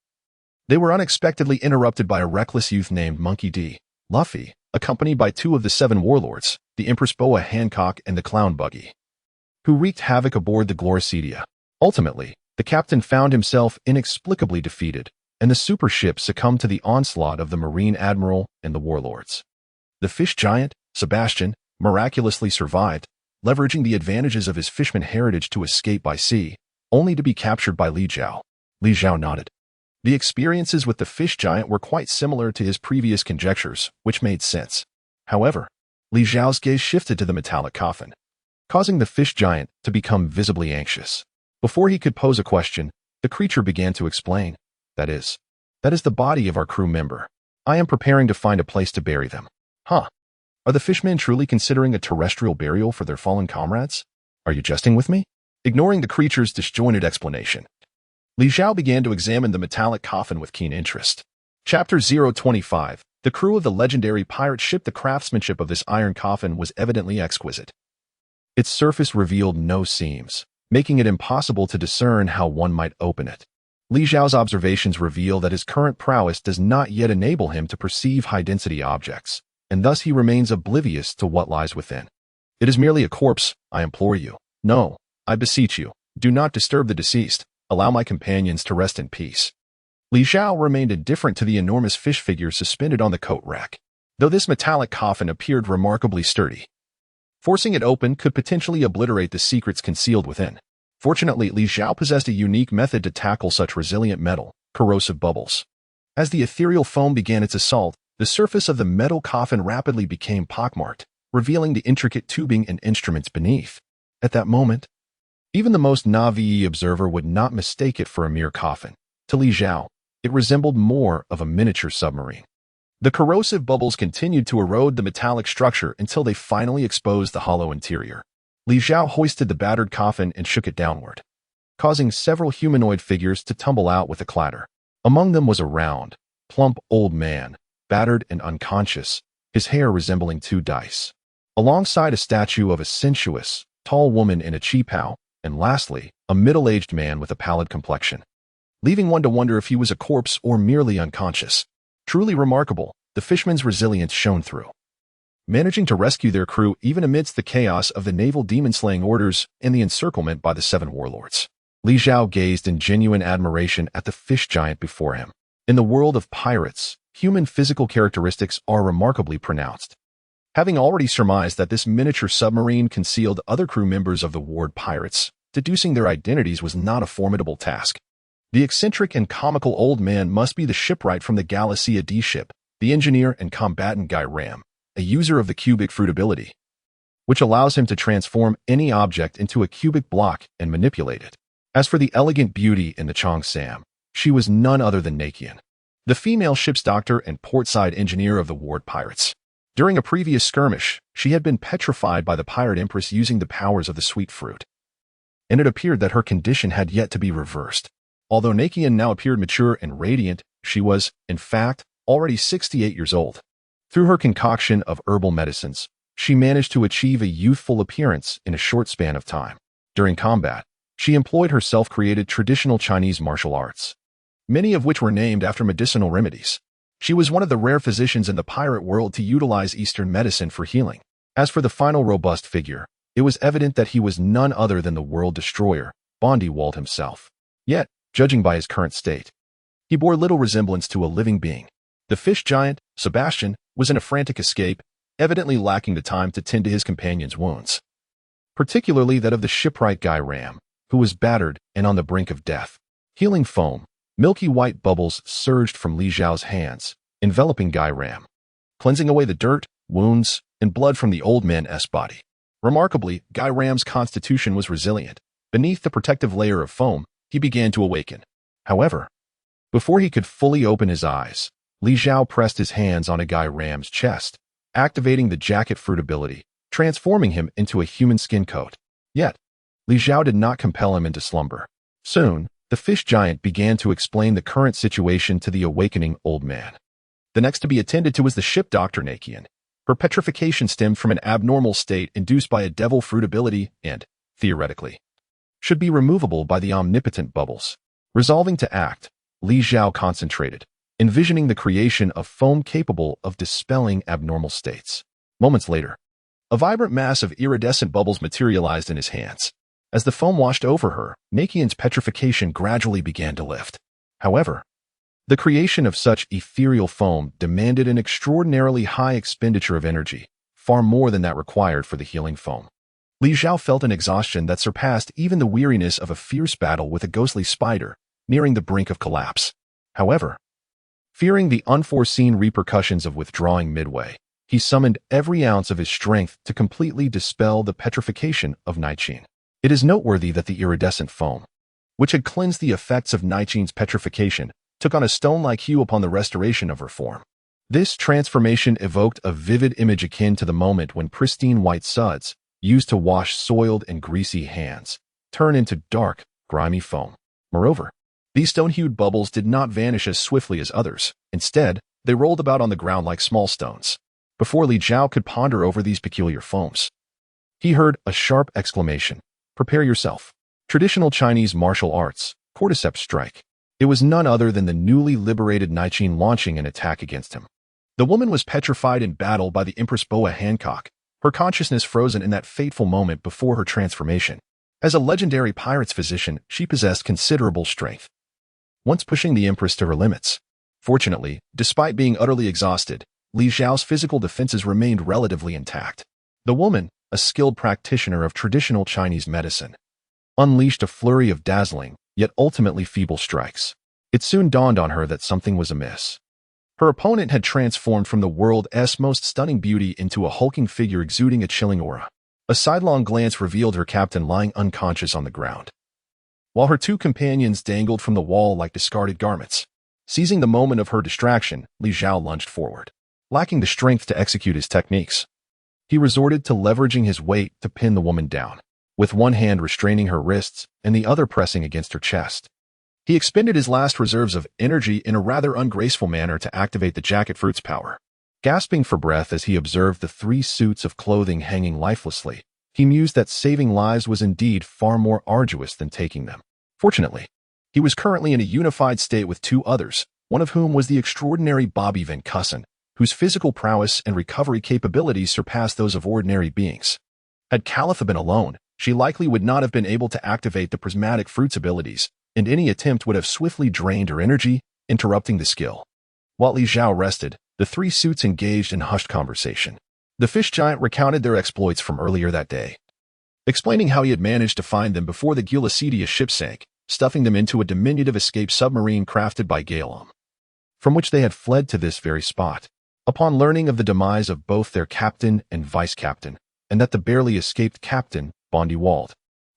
they were unexpectedly interrupted by a reckless youth named Monkey D. Luffy, accompanied by 2 of the 7 warlords, the Empress Boa Hancock and the Clown Buggy, who wreaked havoc aboard the Gloricidia. Ultimately, the captain found himself inexplicably defeated, and the super ship succumbed to the onslaught of the Marine Admiral and the warlords. The fish giant, Sebastian, miraculously survived, leveraging the advantages of his fishman heritage to escape by sea, only to be captured by Li Zhao. Li Zhao nodded. The experiences with the fish giant were quite similar to his previous conjectures, which made sense. However, Li Zhao's gaze shifted to the metallic coffin, causing the fish giant to become visibly anxious. Before he could pose a question, the creature began to explain. That is the body of our crew member. I am preparing to find a place to bury them. Huh. Are the fishmen truly considering a terrestrial burial for their fallen comrades? Are you jesting with me? Ignoring the creature's disjointed explanation, Li Zhao began to examine the metallic coffin with keen interest. Chapter 025. The crew of the legendary pirate ship. The craftsmanship of this iron coffin was evidently exquisite. Its surface revealed no seams, making it impossible to discern how one might open it. Li Zhao's observations reveal that his current prowess does not yet enable him to perceive high-density objects, and thus he remains oblivious to what lies within. It is merely a corpse, I implore you. No, I beseech you, do not disturb the deceased. Allow my companions to rest in peace. Li Zhao remained indifferent to the enormous fish figure suspended on the coat rack, though this metallic coffin appeared remarkably sturdy. Forcing it open could potentially obliterate the secrets concealed within. Fortunately, Li Zhao possessed a unique method to tackle such resilient metal, corrosive bubbles. As the ethereal foam began its assault, the surface of the metal coffin rapidly became pockmarked, revealing the intricate tubing and instruments beneath. At that moment, even the most naive observer would not mistake it for a mere coffin. To Li Zhao, it resembled more of a miniature submarine. The corrosive bubbles continued to erode the metallic structure until they finally exposed the hollow interior. Li Zhao hoisted the battered coffin and shook it downward, causing several humanoid figures to tumble out with a clatter. Among them was a round, plump old man, battered and unconscious, his hair resembling 2 dice, alongside a statue of a sensuous, tall woman in a qipao, and lastly, a middle-aged man with a pallid complexion, leaving one to wonder if he was a corpse or merely unconscious. Truly remarkable, the fishmen's resilience shone through, managing to rescue their crew even amidst the chaos of the naval demon-slaying orders and the encirclement by the 7 warlords. Li Zhao gazed in genuine admiration at the fish giant before him. In the world of pirates, human physical characteristics are remarkably pronounced. Having already surmised that this miniature submarine concealed other crew members of the ward pirates, deducing their identities was not a formidable task. The eccentric and comical old man must be the shipwright from the Galicia D ship, the engineer and combatant Guy Ram, a user of the cubic fruit ability, which allows him to transform any object into a cubic block and manipulate it. As for the elegant beauty in the Chong Sam, she was none other than Nakian, the female ship's doctor and portside engineer of the ward pirates. During a previous skirmish, she had been petrified by the pirate empress using the powers of the sweet fruit, and it appeared that her condition had yet to be reversed. Although Nakian now appeared mature and radiant, she was, in fact, already 68 years old. Through her concoction of herbal medicines, she managed to achieve a youthful appearance in a short span of time. During combat, she employed her self-created traditional Chinese martial arts, many of which were named after medicinal remedies. She was one of the rare physicians in the pirate world to utilize Eastern medicine for healing. As for the final robust figure, it was evident that he was none other than the world destroyer, Bondi Wald himself. Yet, judging by his current state, He bore little resemblance to a living being. The fish giant, Sebastian, was in a frantic escape, evidently lacking the time to tend to his companion's wounds, particularly that of the shipwright Guy Ram, who was battered and on the brink of death. Healing foam, milky white bubbles surged from Li Zhao's hands, enveloping Guy Ram, cleansing away the dirt, wounds, and blood from the old man's body. Remarkably, Guy Ram's constitution was resilient. Beneath the protective layer of foam, he began to awaken. However, before he could fully open his eyes, Li Zhao pressed his hands on a Guy Ram's chest, activating the jacket fruit ability, transforming him into a human skin coat. Yet, Li Zhao did not compel him into slumber. Soon, the fish giant began to explain the current situation to the awakening old man. The next to be attended to was the ship Dr. Nakian. Her petrification stemmed from an abnormal state induced by a devil fruit ability and, theoretically, should be removable by the omnipotent bubbles. Resolving to act, Li Zhao concentrated, envisioning the creation of foam capable of dispelling abnormal states. Moments later, a vibrant mass of iridescent bubbles materialized in his hands. As the foam washed over her, Nakian's petrification gradually began to lift. However, the creation of such ethereal foam demanded an extraordinarily high expenditure of energy, far more than that required for the healing foam. Li Zhao felt an exhaustion that surpassed even the weariness of a fierce battle with a ghostly spider, nearing the brink of collapse. However, fearing the unforeseen repercussions of withdrawing midway, he summoned every ounce of his strength to completely dispel the petrification of Naiqin. It is noteworthy that the iridescent foam, which had cleansed the effects of Naiqin's petrification, took on a stone-like hue upon the restoration of her form. This transformation evoked a vivid image akin to the moment when pristine white suds, used to wash soiled and greasy hands, turn into dark, grimy foam. Moreover, these stone-hued bubbles did not vanish as swiftly as others. Instead, they rolled about on the ground like small stones. Before Li Zhao could ponder over these peculiar foams, he heard a sharp exclamation. "Prepare yourself." Traditional Chinese martial arts, cordyceps strike. It was none other than the newly liberated Naiqin launching an attack against him. The woman was petrified in battle by the Empress Boa Hancock, her consciousness frozen in that fateful moment before her transformation. As a legendary pirate's physician, she possessed considerable strength, once pushing the Empress to her limits. Fortunately, despite being utterly exhausted, Li Zhao's physical defenses remained relatively intact. The woman, a skilled practitioner of traditional Chinese medicine, unleashed a flurry of dazzling, yet ultimately feeble strikes. It soon dawned on her that something was amiss. Her opponent had transformed from the world's most stunning beauty into a hulking figure exuding a chilling aura. A sidelong glance revealed her captain lying unconscious on the ground, while her two companions dangled from the wall like discarded garments. Seizing the moment of her distraction, Li Zhao lunged forward. Lacking the strength to execute his techniques, he resorted to leveraging his weight to pin the woman down, with one hand restraining her wrists and the other pressing against her chest. He expended his last reserves of energy in a rather ungraceful manner to activate the jacket fruit's power. Gasping for breath as he observed the 3 suits of clothing hanging lifelessly, he mused that saving lives was indeed far more arduous than taking them. Fortunately, he was currently in a unified state with 2 others, one of whom was the extraordinary Bobby Van Cussen, whose physical prowess and recovery capabilities surpassed those of ordinary beings. Had Calitha been alone, she likely would not have been able to activate the prismatic fruit's abilities, and any attempt would have swiftly drained her energy, interrupting the skill. While Li Zhao rested, the 3 suits engaged in hushed conversation. The fish giant recounted their exploits from earlier that day, explaining how he had managed to find them before the Gulacidia ship sank, stuffing them into a diminutive escape submarine crafted by Galom, from which they had fled to this very spot. Upon learning of the demise of both their captain and vice-captain, and that the barely escaped captain, Bondi Wald,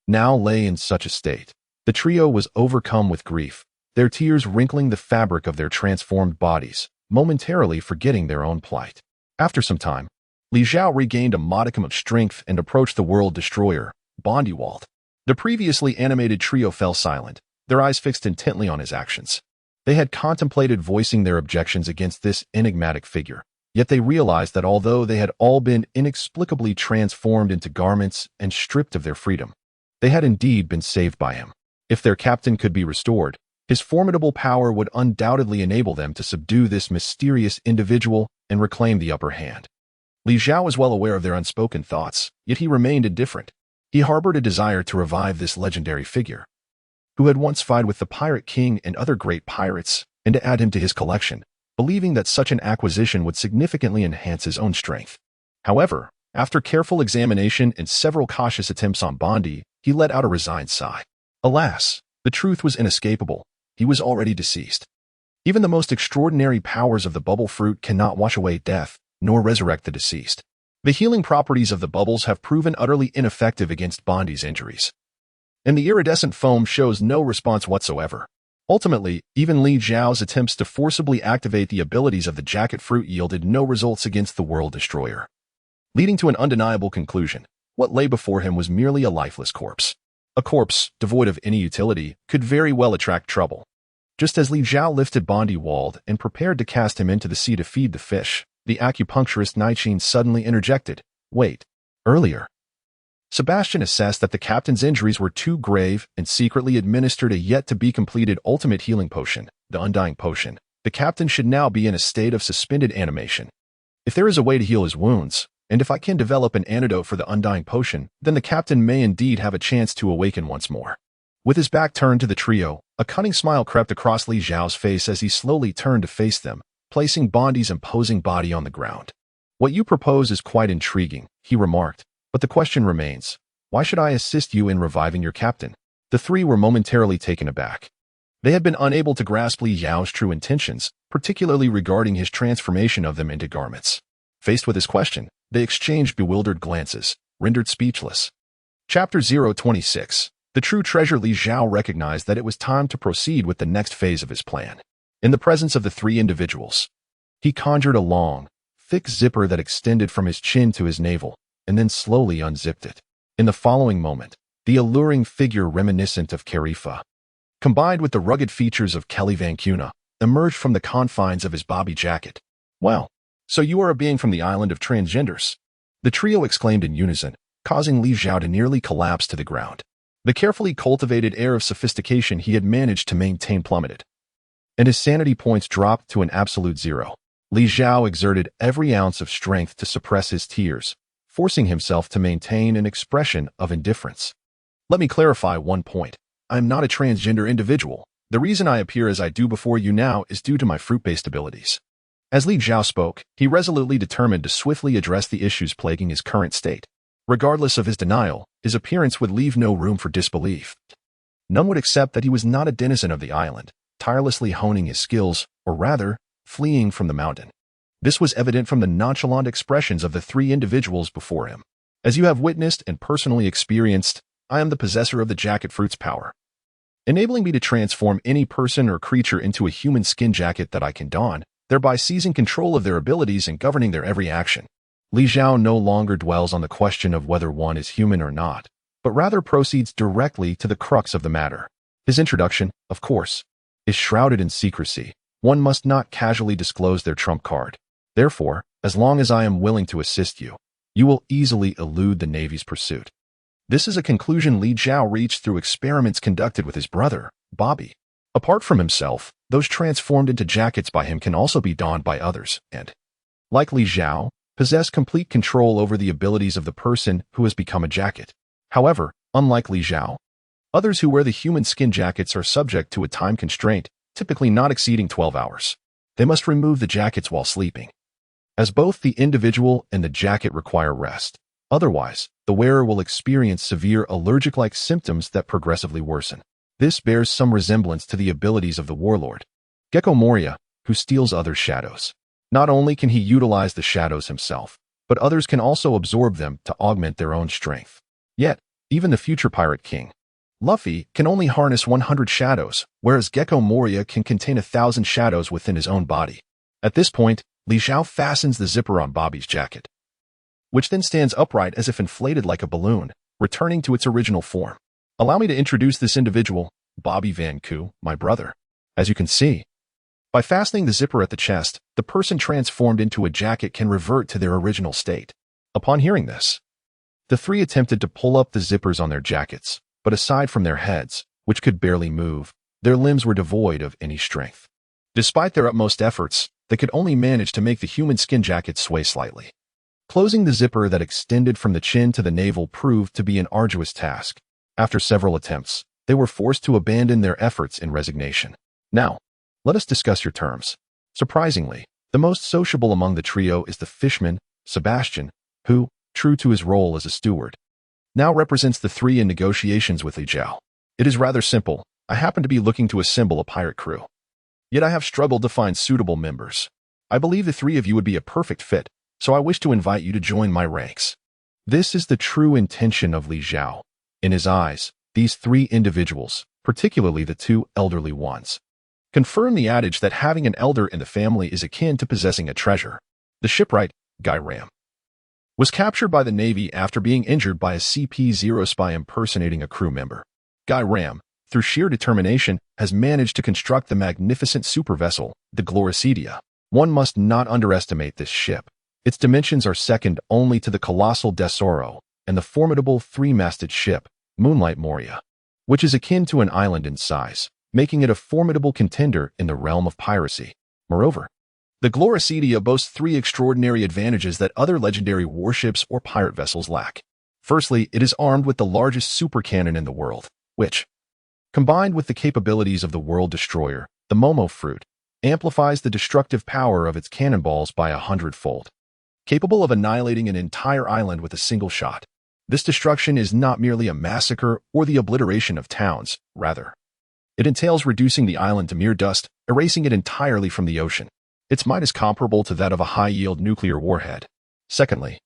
now lay in such a state, the trio was overcome with grief, their tears wrinkling the fabric of their transformed bodies, momentarily forgetting their own plight. After some time, Li Zhao regained a modicum of strength and approached the world destroyer, Bondi Wald. The previously animated trio fell silent, their eyes fixed intently on his actions. They had contemplated voicing their objections against this enigmatic figure, yet they realized that although they had all been inexplicably transformed into garments and stripped of their freedom, they had indeed been saved by him. If their captain could be restored, his formidable power would undoubtedly enable them to subdue this mysterious individual and reclaim the upper hand. Li Zhao was well aware of their unspoken thoughts, yet he remained indifferent. He harbored a desire to revive this legendary figure, who had once fought with the Pirate King and other great pirates, and to add him to his collection, believing that such an acquisition would significantly enhance his own strength. However, after careful examination and several cautious attempts on Bondi, he let out a resigned sigh. Alas, the truth was inescapable. He was already deceased. Even the most extraordinary powers of the bubble fruit cannot wash away death, nor resurrect the deceased. The healing properties of the bubbles have proven utterly ineffective against Bondi's injuries. And the iridescent foam shows no response whatsoever. Ultimately, even Li Zhao's attempts to forcibly activate the abilities of the jacket fruit yielded no results against the World Destroyer. Leading to an undeniable conclusion, what lay before him was merely a lifeless corpse. A corpse, devoid of any utility, could very well attract trouble. Just as Li Zhao lifted Bondi walled and prepared to cast him into the sea to feed the fish, the acupuncturist Naiqin suddenly interjected, "Wait, earlier." Sebastian assessed that the captain's injuries were too grave and secretly administered a yet-to-be-completed ultimate healing potion, the Undying Potion. The captain should now be in a state of suspended animation. If there is a way to heal his wounds, and if I can develop an antidote for the Undying Potion, then the captain may indeed have a chance to awaken once more. With his back turned to the trio, a cunning smile crept across Li Zhao's face as he slowly turned to face them, placing Bondi's imposing body on the ground. "What you propose is quite intriguing," he remarked, "but the question remains, why should I assist you in reviving your captain?" The three were momentarily taken aback. They had been unable to grasp Li Zhao's true intentions, particularly regarding his transformation of them into garments. Faced with his question, they exchanged bewildered glances, rendered speechless. Chapter 026. The true treasure. Li Zhao recognized that it was time to proceed with the next phase of his plan. In the presence of the three individuals, he conjured a long, thick zipper that extended from his chin to his navel, and then slowly unzipped it. In the following moment, the alluring figure reminiscent of Carifa, combined with the rugged features of Kelly Van Cuna, emerged from the confines of his bobby jacket. "Well, so you are a being from the island of transgenders," the trio exclaimed in unison, causing Li Zhao to nearly collapse to the ground. The carefully cultivated air of sophistication he had managed to maintain plummeted, and his sanity points dropped to an absolute zero. Li Zhao exerted every ounce of strength to suppress his tears, forcing himself to maintain an expression of indifference. "Let me clarify one point. I am not a transgender individual. The reason I appear as I do before you now is due to my fruit-based abilities." As Li Zhao spoke, he resolutely determined to swiftly address the issues plaguing his current state. Regardless of his denial, his appearance would leave no room for disbelief. None would accept that he was not a denizen of the island, tirelessly honing his skills, or rather, fleeing from the mountain. This was evident from the nonchalant expressions of the three individuals before him. "As you have witnessed and personally experienced, I am the possessor of the jacket fruit's power, enabling me to transform any person or creature into a human skin jacket that I can don, thereby seizing control of their abilities and governing their every action." Li Zhao no longer dwells on the question of whether one is human or not, but rather proceeds directly to the crux of the matter. His introduction, of course, is shrouded in secrecy. One must not casually disclose their trump card. Therefore, as long as I am willing to assist you, you will easily elude the Navy's pursuit. This is a conclusion Li Zhao reached through experiments conducted with his brother, Bobby. Apart from himself, those transformed into jackets by him can also be donned by others, and, like Li Zhao, possess complete control over the abilities of the person who has become a jacket. However, unlike Li Zhao, others who wear the human skin jackets are subject to a time constraint, typically not exceeding 12 hours. They must remove the jackets while sleeping, as both the individual and the jacket require rest. Otherwise, the wearer will experience severe allergic-like symptoms that progressively worsen. This bears some resemblance to the abilities of the warlord, Gecko Moria, who steals others' shadows. Not only can he utilize the shadows himself, but others can also absorb them to augment their own strength. Yet, even the future Pirate King, Luffy, can only harness 100 shadows, whereas Gecko Moria can contain 1,000 shadows within his own body. At this point, Li Zhao fastens the zipper on Bobby's jacket, which then stands upright as if inflated like a balloon, returning to its original form. "Allow me to introduce this individual, Bobby Van Coo, my brother." As you can see, by fastening the zipper at the chest, the person transformed into a jacket can revert to their original state. Upon hearing this, the three attempted to pull up the zippers on their jackets, but aside from their heads, which could barely move, their limbs were devoid of any strength. Despite their utmost efforts, they could only manage to make the human skin jacket sway slightly. Closing the zipper that extended from the chin to the navel proved to be an arduous task. After several attempts, they were forced to abandon their efforts in resignation. Now, Let us discuss your terms. Surprisingly, the most sociable among the trio is the fishman, Sebastian, who, true to his role as a steward, now represents the three in negotiations with Li Zhao. It is rather simple. I happen to be looking to assemble a pirate crew. Yet I have struggled to find suitable members. I believe the three of you would be a perfect fit, so I wish to invite you to join my ranks. This is the true intention of Li Zhao. In his eyes, these three individuals, particularly the two elderly ones, confirm the adage that having an elder in the family is akin to possessing a treasure. The shipwright, Guy Ram, was captured by the Navy after being injured by a CP-0 spy impersonating a crew member. Guy Ram, through sheer determination, has managed to construct the magnificent supervessel, the Gloricidia. One must not underestimate this ship. Its dimensions are second only to the colossal Desoro and the formidable three-masted ship, Moonlight Moria, which is akin to an island in size, making it a formidable contender in the realm of piracy. Moreover, the Gloricidia boasts three extraordinary advantages that other legendary warships or pirate vessels lack. Firstly, it is armed with the largest supercannon in the world, which, combined with the capabilities of the World Destroyer, the Momo Fruit, amplifies the destructive power of its cannonballs by 100-fold. Capable of annihilating an entire island with a single shot, this destruction is not merely a massacre or the obliteration of towns, rather, it entails reducing the island to mere dust, erasing it entirely from the ocean. Its might is comparable to that of a high-yield nuclear warhead. Secondly,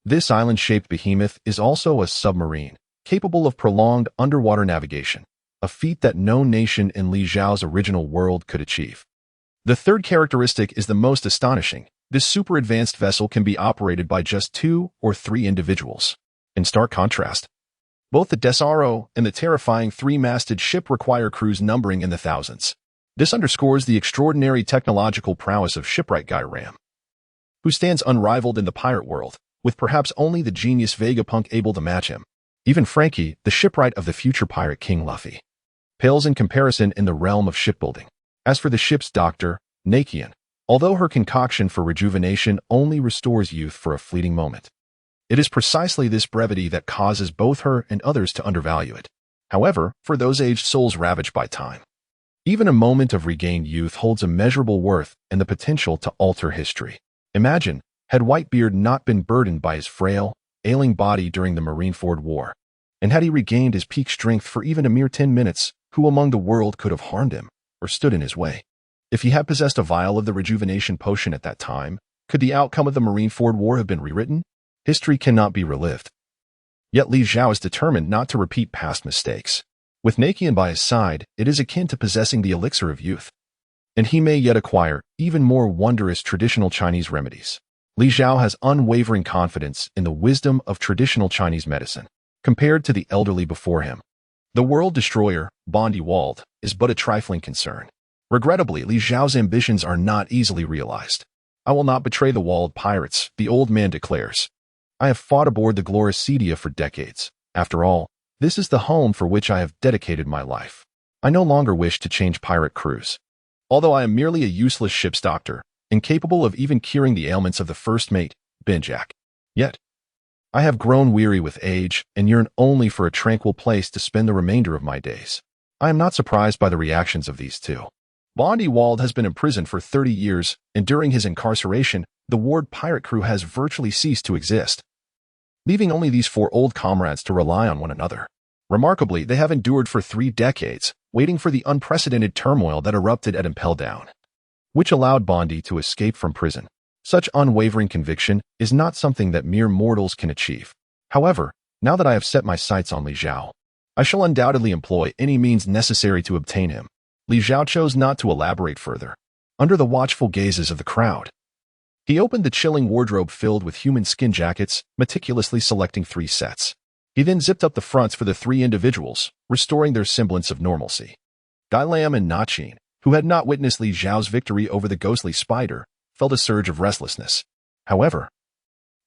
this island-shaped behemoth is also a submarine, capable of prolonged underwater navigation, a feat that no nation in Li Zhao's original world could achieve. The third characteristic is the most astonishing. This super-advanced vessel can be operated by just 2 or 3 individuals. In stark contrast, both the Desaro and the terrifying three-masted ship require crews numbering in the thousands. This underscores the extraordinary technological prowess of shipwright Guy Ram, who stands unrivaled in the pirate world, with perhaps only the genius Vegapunk able to match him. Even Frankie, the shipwright of the future pirate King Luffy, pales in comparison in the realm of shipbuilding. As for the ship's doctor, Nakian, although her concoction for rejuvenation only restores youth for a fleeting moment, it is precisely this brevity that causes both her and others to undervalue it. However, for those aged souls ravaged by time, even a moment of regained youth holds immeasurable worth and the potential to alter history. Imagine, had Whitebeard not been burdened by his frail, ailing body during the Marineford War, and had he regained his peak strength for even a mere 10 minutes, who among the world could have harmed him or stood in his way? If he had possessed a vial of the rejuvenation potion at that time, could the outcome of the Marineford War have been rewritten? History cannot be relived. Yet Li Zhao is determined not to repeat past mistakes. With Nakian by his side, it is akin to possessing the elixir of youth, and he may yet acquire even more wondrous traditional Chinese remedies. Li Zhao has unwavering confidence in the wisdom of traditional Chinese medicine, compared to the elderly before him. The World Destroyer, Bondi Wald, is but a trifling concern. Regrettably, Li Zhao's ambitions are not easily realized. I will not betray the Wald pirates, the old man declares. I have fought aboard the Gloricidia for decades. After all, this is the home for which I have dedicated my life. I no longer wish to change pirate crews. Although I am merely a useless ship's doctor, incapable of even curing the ailments of the first mate, Benjack. Yet, I have grown weary with age and yearn only for a tranquil place to spend the remainder of my days. I am not surprised by the reactions of these two. Bondi Wald has been imprisoned for 30 years, and during his incarceration, the Ward pirate crew has virtually ceased to exist, leaving only these 4 old comrades to rely on one another. Remarkably, they have endured for 3 decades, waiting for the unprecedented turmoil that erupted at Impel Down, which allowed Bondi to escape from prison. Such unwavering conviction is not something that mere mortals can achieve. However, now that I have set my sights on Li Zhao, I shall undoubtedly employ any means necessary to obtain him. Li Zhao chose not to elaborate further. Under the watchful gazes of the crowd, he opened the chilling wardrobe filled with human skin jackets, meticulously selecting 3 sets. He then zipped up the fronts for the 3 individuals, restoring their semblance of normalcy. Guy Lam and Nachin, who had not witnessed Li Zhao's victory over the ghostly spider, felt a surge of restlessness. However,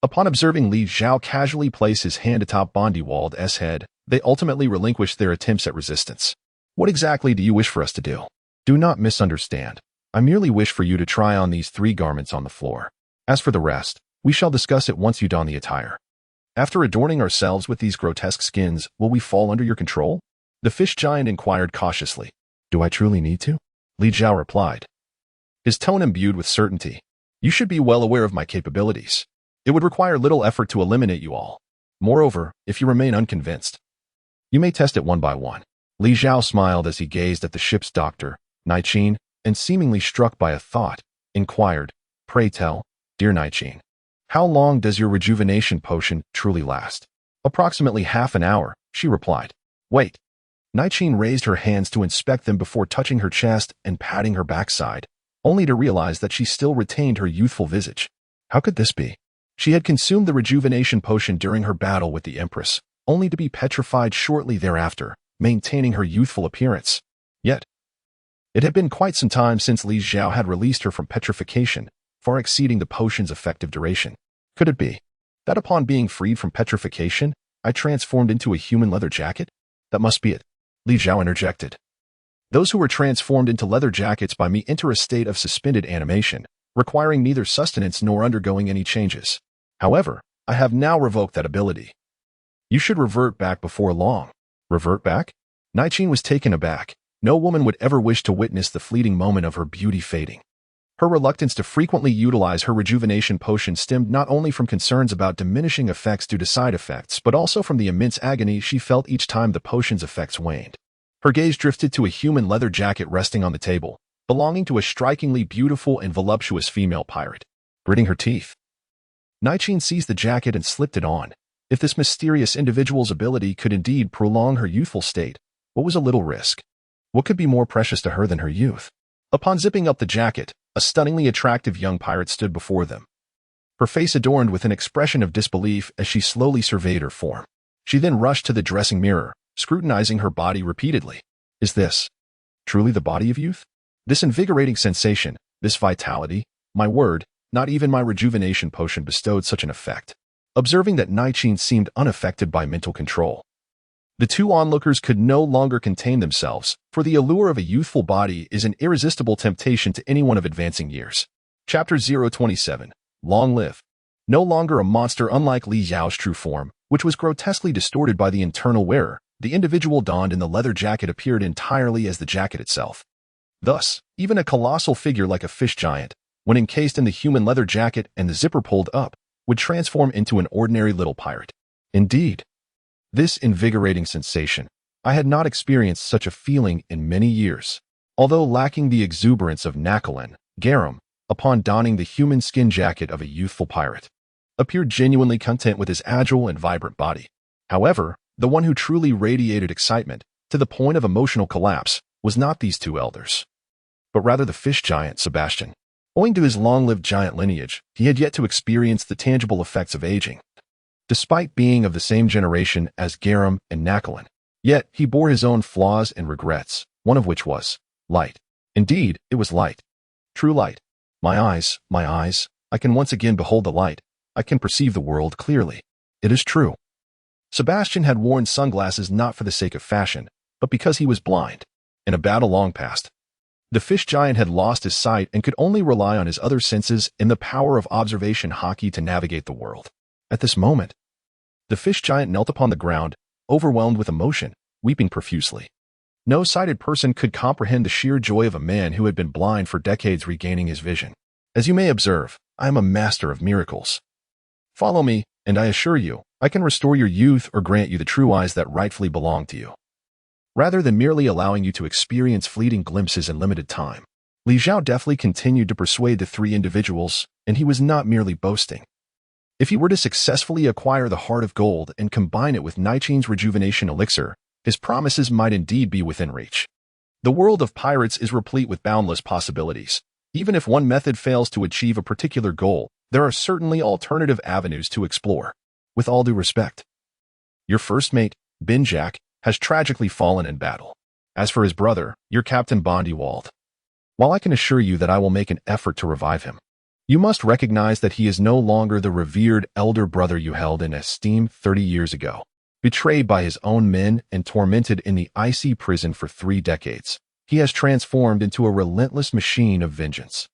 upon observing Li Zhao casually place his hand atop Bondi Wald's head, they ultimately relinquished their attempts at resistance. What exactly do you wish for us to do? Do not misunderstand. I merely wish for you to try on these 3 garments on the floor. As for the rest, we shall discuss it once you don the attire. After adorning ourselves with these grotesque skins, will we fall under your control? The fish giant inquired cautiously. Do I truly need to? Li Zhao replied, his tone imbued with certainty. You should be well aware of my capabilities. It would require little effort to eliminate you all. Moreover, if you remain unconvinced, you may test it one by one. Li Zhao smiled as he gazed at the ship's doctor, Naiqin, and seemingly struck by a thought, inquired, pray tell, dear Naiqin, how long does your rejuvenation potion truly last? Approximately half an hour, she replied. Wait. Naiqin raised her hands to inspect them before touching her chest and patting her backside, only to realize that she still retained her youthful visage. How could this be? She had consumed the rejuvenation potion during her battle with the Empress, only to be petrified shortly thereafter, maintaining her youthful appearance. Yet, it had been quite some time since Li Zhao had released her from petrification, far exceeding the potion's effective duration. Could it be that upon being freed from petrification, I transformed into a human leather jacket? That must be it, Li Zhao interjected. Those who were transformed into leather jackets by me enter a state of suspended animation, requiring neither sustenance nor undergoing any changes. However, I have now revoked that ability. You should revert back before long. Revert back? Naiqin was taken aback. No woman would ever wish to witness the fleeting moment of her beauty fading. Her reluctance to frequently utilize her rejuvenation potion stemmed not only from concerns about diminishing effects due to side effects, but also from the immense agony she felt each time the potion's effects waned. Her gaze drifted to a human leather jacket resting on the table, belonging to a strikingly beautiful and voluptuous female pirate. Gritting her teeth, Naiqin seized the jacket and slipped it on. If this mysterious individual's ability could indeed prolong her youthful state, what was a little risk? What could be more precious to her than her youth? Upon zipping up the jacket, a stunningly attractive young pirate stood before them. Her face adorned with an expression of disbelief as she slowly surveyed her form. She then rushed to the dressing mirror, scrutinizing her body repeatedly. Is this truly the body of youth? This invigorating sensation, this vitality, my word, not even my rejuvenation potion bestowed such an effect. Observing that Naiqin seemed unaffected by mental control, the two onlookers could no longer contain themselves, for the allure of a youthful body is an irresistible temptation to anyone of advancing years. Chapter 027. Long live. No longer a monster unlike Li Zhao's true form, which was grotesquely distorted by the internal wearer, the individual donned in the leather jacket appeared entirely as the jacket itself. Thus, even a colossal figure like a fish giant, when encased in the human leather jacket and the zipper pulled up, would transform into an ordinary little pirate. Indeed, this invigorating sensation, I had not experienced such a feeling in many years. Although lacking the exuberance of Nacalin, Garum, upon donning the human skin jacket of a youthful pirate, appeared genuinely content with his agile and vibrant body. However, the one who truly radiated excitement, to the point of emotional collapse, was not these two elders, but rather the fish giant Sebastian. Owing to his long-lived giant lineage, he had yet to experience the tangible effects of aging. Despite being of the same generation as Garum and Nacalin, yet he bore his own flaws and regrets, one of which was light. Indeed, it was light. True light. My eyes, I can once again behold the light. I can perceive the world clearly. It is true. Sebastian had worn sunglasses not for the sake of fashion, but because he was blind. In a battle long past, the fish giant had lost his sight and could only rely on his other senses and the power of observation hockey to navigate the world. At this moment, the fish giant knelt upon the ground, overwhelmed with emotion, weeping profusely. No sighted person could comprehend the sheer joy of a man who had been blind for decades regaining his vision. As you may observe, I am a master of miracles. Follow me, and I assure you, I can restore your youth or grant you the true eyes that rightfully belong to you, rather than merely allowing you to experience fleeting glimpses in limited time. Li Zhao deftly continued to persuade the three individuals, and he was not merely boasting. If he were to successfully acquire the Heart of Gold and combine it with Naiqin's rejuvenation elixir, his promises might indeed be within reach. The world of pirates is replete with boundless possibilities. Even if one method fails to achieve a particular goal, there are certainly alternative avenues to explore. With all due respect, your first mate, Ben Jack, has tragically fallen in battle. As for his brother, your Captain Bondywald, while I can assure you that I will make an effort to revive him, you must recognize that he is no longer the revered elder brother you held in esteem 30 years ago. Betrayed by his own men and tormented in the icy prison for 3 decades, he has transformed into a relentless machine of vengeance,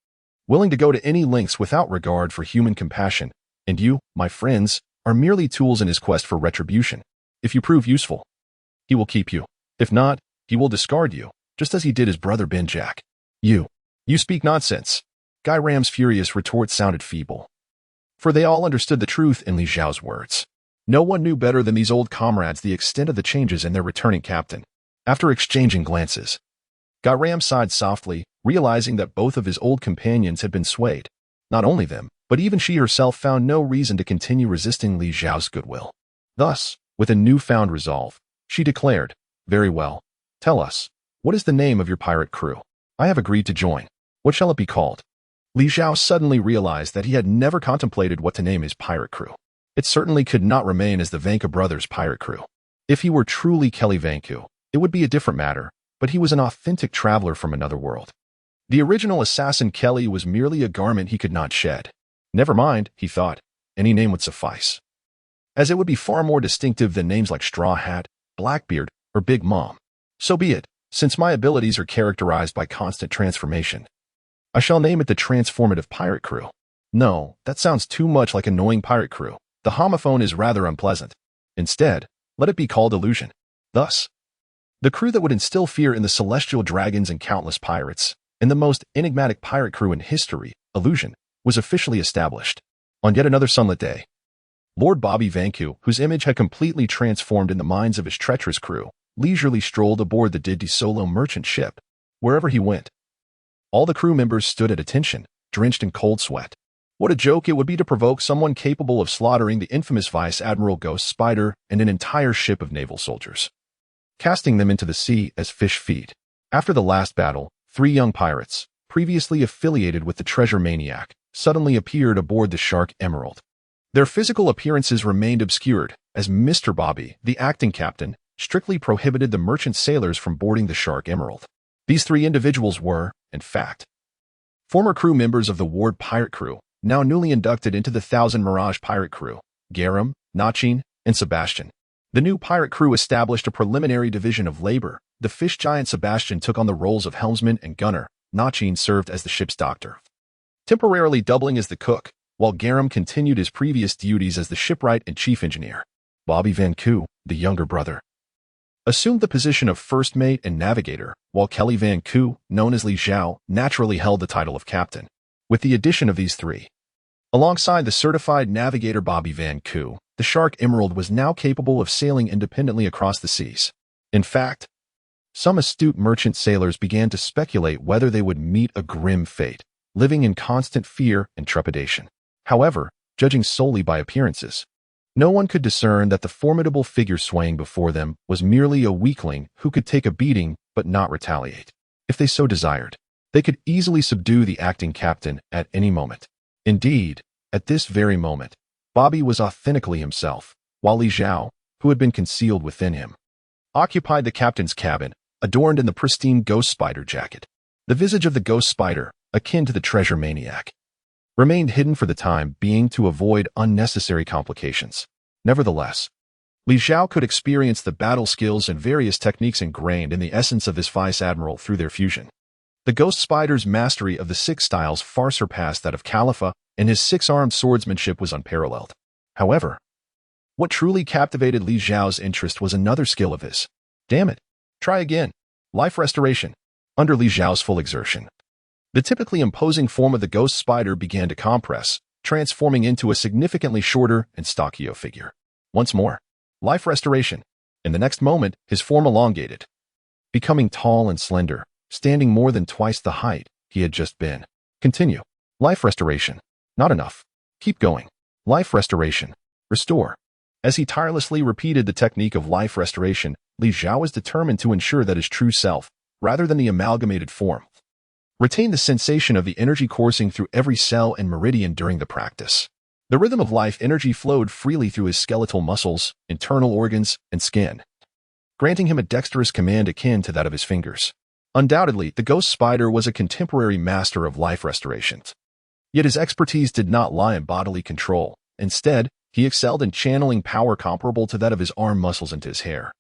willing to go to any lengths without regard for human compassion, and you, my friends, are merely tools in his quest for retribution. If you prove useful, he will keep you. If not, he will discard you, just as he did his brother Ben Jack. You. You speak nonsense. Guy Ram's furious retort sounded feeble. For they all understood the truth in Li Zhao's words. No one knew better than these old comrades the extent of the changes in their returning captain. After exchanging glances, Guy Ram sighed softly, realizing that both of his old companions had been swayed. Not only them, but even she herself found no reason to continue resisting Li Zhao's goodwill. Thus, with a newfound resolve, she declared, "Very well. Tell us, what is the name of your pirate crew? I have agreed to join. What shall it be called?" Li Zhao suddenly realized that he had never contemplated what to name his pirate crew. It certainly could not remain as the Vanku brothers' pirate crew. If he were truly Kelly Vanku, it would be a different matter, but he was an authentic traveler from another world. The original assassin Kelly was merely a garment he could not shed. Never mind, he thought, any name would suffice, as it would be far more distinctive than names like Straw Hat, Blackbeard, or Big Mom. So be it, since my abilities are characterized by constant transformation. I shall name it the Transformative Pirate Crew. No, that sounds too much like Annoying Pirate Crew. The homophone is rather unpleasant. Instead, let it be called Illusion. Thus, the crew that would instill fear in the celestial dragons and countless pirates, and the most enigmatic pirate crew in history, Illusion, was officially established. On yet another sunlit day, Lord Bobby Vanku, whose image had completely transformed in the minds of his treacherous crew, leisurely strolled aboard the Didi Solo merchant ship. Wherever he went, all the crew members stood at attention, drenched in cold sweat. What a joke it would be to provoke someone capable of slaughtering the infamous Vice Admiral Ghost Spider and an entire ship of naval soldiers, casting them into the sea as fish feed. After the last battle, 3 young pirates, previously affiliated with the Treasure Maniac, suddenly appeared aboard the Shark Emerald. Their physical appearances remained obscured, as Mr. Bobby, the acting captain, strictly prohibited the merchant sailors from boarding the Shark Emerald. These 3 individuals were, in fact, former crew members of the Ward Pirate Crew, now newly inducted into the Thousand Mirage Pirate Crew, Garam, Nachin, and Sebastian. The new pirate crew established a preliminary division of labor. The fish giant Sebastian took on the roles of helmsman and gunner. Nachin served as the ship's doctor, temporarily doubling as the cook, while Garam continued his previous duties as the shipwright and chief engineer. Bobby Vanku, the younger brother, assumed the position of first mate and navigator, while Kelly Vanku, known as Li Zhao, naturally held the title of captain. With the addition of these 3, alongside the certified navigator Bobby Vanku, the Shark Emerald was now capable of sailing independently across the seas. In fact, some astute merchant sailors began to speculate whether they would meet a grim fate, living in constant fear and trepidation. However, judging solely by appearances, no one could discern that the formidable figure swaying before them was merely a weakling who could take a beating but not retaliate. If they so desired, they could easily subdue the acting captain at any moment. Indeed, at this very moment, Bobby was authentically himself, while Li Zhao, who had been concealed within him, occupied the captain's cabin, adorned in the pristine Ghost Spider jacket. The visage of the Ghost Spider, akin to the Treasure Maniac, remained hidden for the time being to avoid unnecessary complications. Nevertheless, Li Zhao could experience the battle skills and various techniques ingrained in the essence of this Vice Admiral through their fusion. The Ghost Spider's mastery of the 6 styles far surpassed that of Khalifa, and his 6-armed swordsmanship was unparalleled. However, what truly captivated Li Zhao's interest was another skill of his. Damn it. Try again. Life restoration. Under Li Zhao's full exertion, the typically imposing form of the Ghost Spider began to compress, transforming into a significantly shorter and stockier figure. Once more, life restoration. In the next moment, his form elongated, becoming tall and slender, standing more than twice the height he had just been. Continue. Life restoration. Not enough. Keep going. Life restoration. Restore. As he tirelessly repeated the technique of life restoration, Li Zhao was determined to ensure that his true self, rather than the amalgamated form, retained the sensation of the energy coursing through every cell and meridian during the practice. The rhythm of life energy flowed freely through his skeletal muscles, internal organs, and skin, granting him a dexterous command akin to that of his fingers. Undoubtedly, the Ghost Spider was a contemporary master of life restoration. Yet his expertise did not lie in bodily control. Instead, he excelled in channeling power comparable to that of his arm muscles into his hair,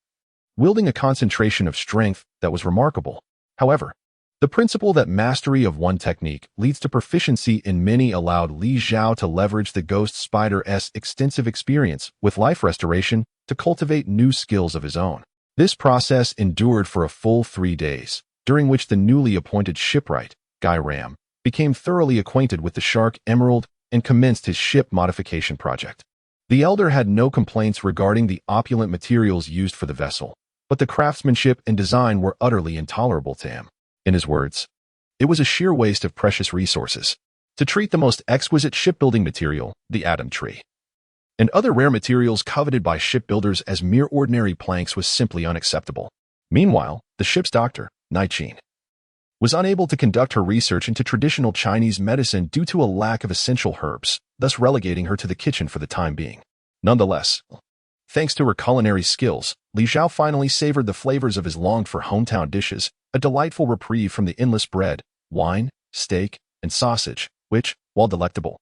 wielding a concentration of strength that was remarkable. However, the principle that mastery of one technique leads to proficiency in many allowed Li Zhao to leverage the Ghost Spider's extensive experience with life restoration to cultivate new skills of his own. This process endured for a full 3 days, during which the newly appointed shipwright, Guy Ram, became thoroughly acquainted with the Shark Emerald and commenced his ship modification project. The elder had no complaints regarding the opulent materials used for the vessel, but the craftsmanship and design were utterly intolerable to him. In his words, it was a sheer waste of precious resources to treat the most exquisite shipbuilding material, the atom tree, and other rare materials coveted by shipbuilders as mere ordinary planks was simply unacceptable. Meanwhile, the ship's doctor, Nai-Chin, was unable to conduct her research into traditional Chinese medicine due to a lack of essential herbs, thus relegating her to the kitchen for the time being. Nonetheless, thanks to her culinary skills, Li Zhao finally savored the flavors of his longed-for hometown dishes, a delightful reprieve from the endless bread, wine, steak, and sausage, which, while delectable,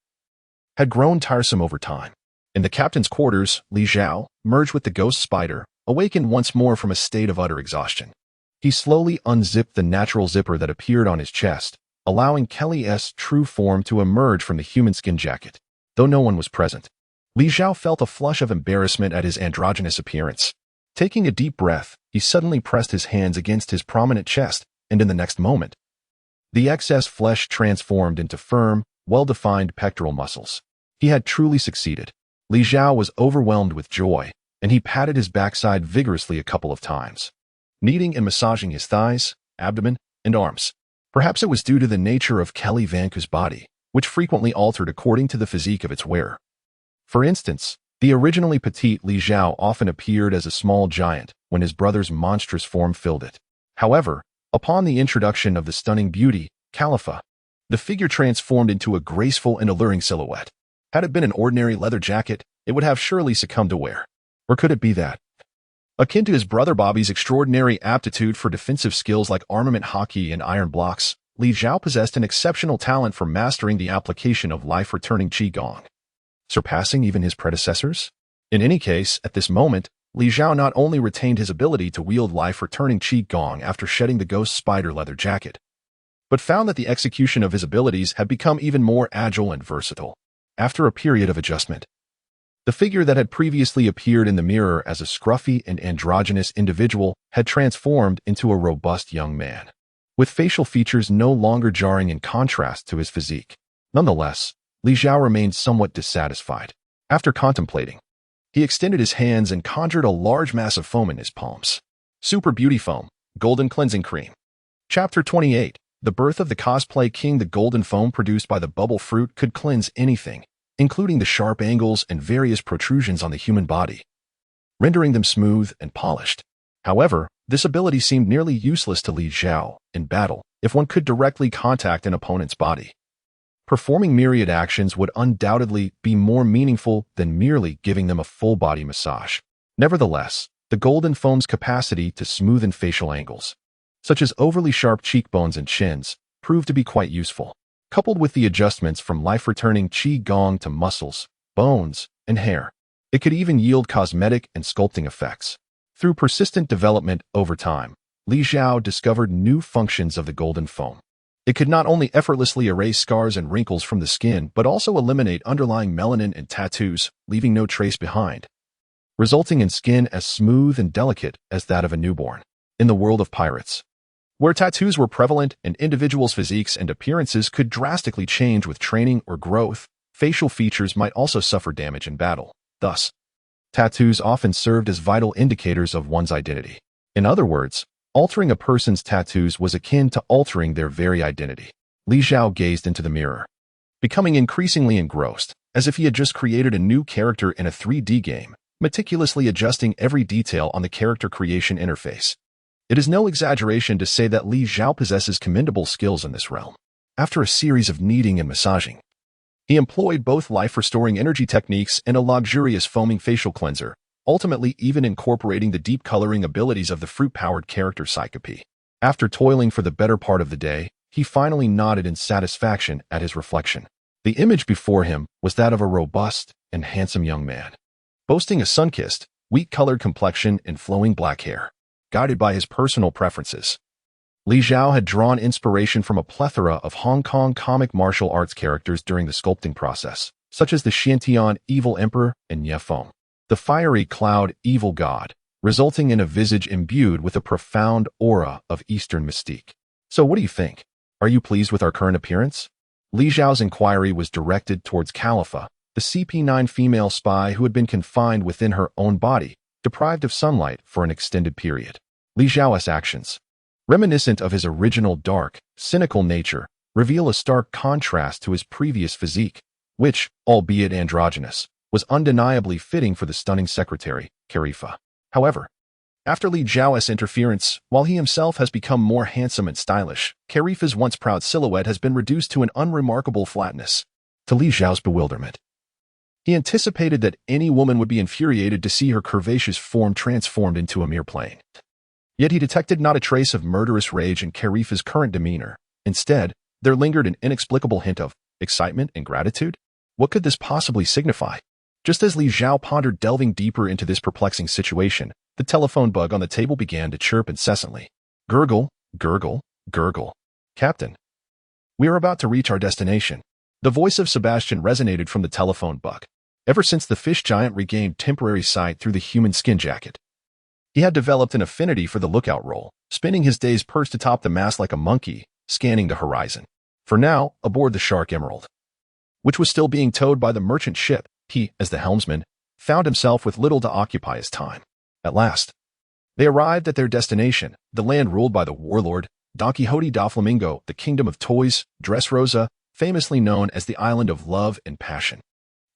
had grown tiresome over time. In the captain's quarters, Li Zhao, merged with the ghost spider, awakened once more from a state of utter exhaustion. He slowly unzipped the natural zipper that appeared on his chest, allowing Kelly's true form to emerge from the human skin jacket. Though no one was present, Li Zhao felt a flush of embarrassment at his androgynous appearance. Taking a deep breath, he suddenly pressed his hands against his prominent chest, and in the next moment, the excess flesh transformed into firm, well-defined pectoral muscles. He had truly succeeded. Li Zhao was overwhelmed with joy, and he patted his backside vigorously a couple of times, kneading and massaging his thighs, abdomen, and arms. Perhaps it was due to the nature of Kelly Vanku's body, which frequently altered according to the physique of its wearer. For instance, the originally petite Li Zhao often appeared as a small giant when his brother's monstrous form filled it. However, upon the introduction of the stunning beauty, Khalifa, the figure transformed into a graceful and alluring silhouette. Had it been an ordinary leather jacket, it would have surely succumbed to wear. Or could it be that, akin to his brother Bobby's extraordinary aptitude for defensive skills like armament hockey and iron blocks, Li Zhao possessed an exceptional talent for mastering the application of life-returning qigong, surpassing even his predecessors? In any case, at this moment, Li Zhao not only retained his ability to wield life-returning qigong after shedding the ghost spider leather jacket, but found that the execution of his abilities had become even more agile and versatile. After a period of adjustment, the figure that had previously appeared in the mirror as a scruffy and androgynous individual had transformed into a robust young man, with facial features no longer jarring in contrast to his physique. Nonetheless, Li Zhao remained somewhat dissatisfied. After contemplating, he extended his hands and conjured a large mass of foam in his palms. Super Beauty Foam, Golden Cleansing Cream. Chapter 28. The birth of the cosplay king. The golden foam produced by the bubble fruit could cleanse anything, including the sharp angles and various protrusions on the human body, rendering them smooth and polished. However, this ability seemed nearly useless to Li Zhao in battle if one could directly contact an opponent's body. Performing myriad actions would undoubtedly be more meaningful than merely giving them a full-body massage. Nevertheless, the golden foam's capacity to smoothen facial angles, such as overly sharp cheekbones and chins, proved to be quite useful. Coupled with the adjustments from life-returning qi-gong to muscles, bones, and hair, it could even yield cosmetic and sculpting effects. Through persistent development over time, Li Zhao discovered new functions of the golden foam. It could not only effortlessly erase scars and wrinkles from the skin, but also eliminate underlying melanin and tattoos, leaving no trace behind, resulting in skin as smooth and delicate as that of a newborn. In the world of pirates, where tattoos were prevalent and individuals' physiques and appearances could drastically change with training or growth, facial features might also suffer damage in battle. Thus, tattoos often served as vital indicators of one's identity. In other words, altering a person's tattoos was akin to altering their very identity. Li Zhao gazed into the mirror, becoming increasingly engrossed, as if he had just created a new character in a 3D game, meticulously adjusting every detail on the character creation interface. It is no exaggeration to say that Li Zhao possesses commendable skills in this realm. After a series of kneading and massaging, he employed both life-restoring energy techniques and a luxurious foaming facial cleanser, ultimately even incorporating the deep coloring abilities of the fruit-powered character Psychope. After toiling for the better part of the day, he finally nodded in satisfaction at his reflection. The image before him was that of a robust and handsome young man, boasting a sun-kissed, wheat-colored complexion and flowing black hair. Guided by his personal preferences, Li Zhao had drawn inspiration from a plethora of Hong Kong comic martial arts characters during the sculpting process, such as the Xiantian Evil Emperor and Ye Feng, the fiery cloud Evil God, resulting in a visage imbued with a profound aura of Eastern mystique. So what do you think? Are you pleased with our current appearance? Li Zhao's inquiry was directed towards Khalifa, the CP9 female spy who had been confined within her own body, deprived of sunlight for an extended period. Li Zhao's actions, reminiscent of his original dark, cynical nature, reveal a stark contrast to his previous physique, which, albeit androgynous, was undeniably fitting for the stunning secretary, Khalifa. However, after Li Zhao's interference, while he himself has become more handsome and stylish, Khalifa's once proud silhouette has been reduced to an unremarkable flatness. To Li Zhao's bewilderment, he anticipated that any woman would be infuriated to see her curvaceous form transformed into a mere plane. Yet he detected not a trace of murderous rage in Khalifa's current demeanor. Instead, there lingered an inexplicable hint of excitement and gratitude. What could this possibly signify? Just as Li Zhao pondered delving deeper into this perplexing situation, the telephone bug on the table began to chirp incessantly. Gurgle, gurgle, gurgle. Captain, we are about to reach our destination. The voice of Sebastian resonated from the telephone bug. Ever since the fish giant regained temporary sight through the human skin jacket, he had developed an affinity for the lookout role, spending his days perched atop the mast like a monkey, scanning the horizon. For now, aboard the Shark Emerald, which was still being towed by the merchant ship, he, as the helmsman, found himself with little to occupy his time. At last, they arrived at their destination, the land ruled by the warlord, Don Quixote da Flamingo, the kingdom of toys, Dressrosa, famously known as the island of love and passion.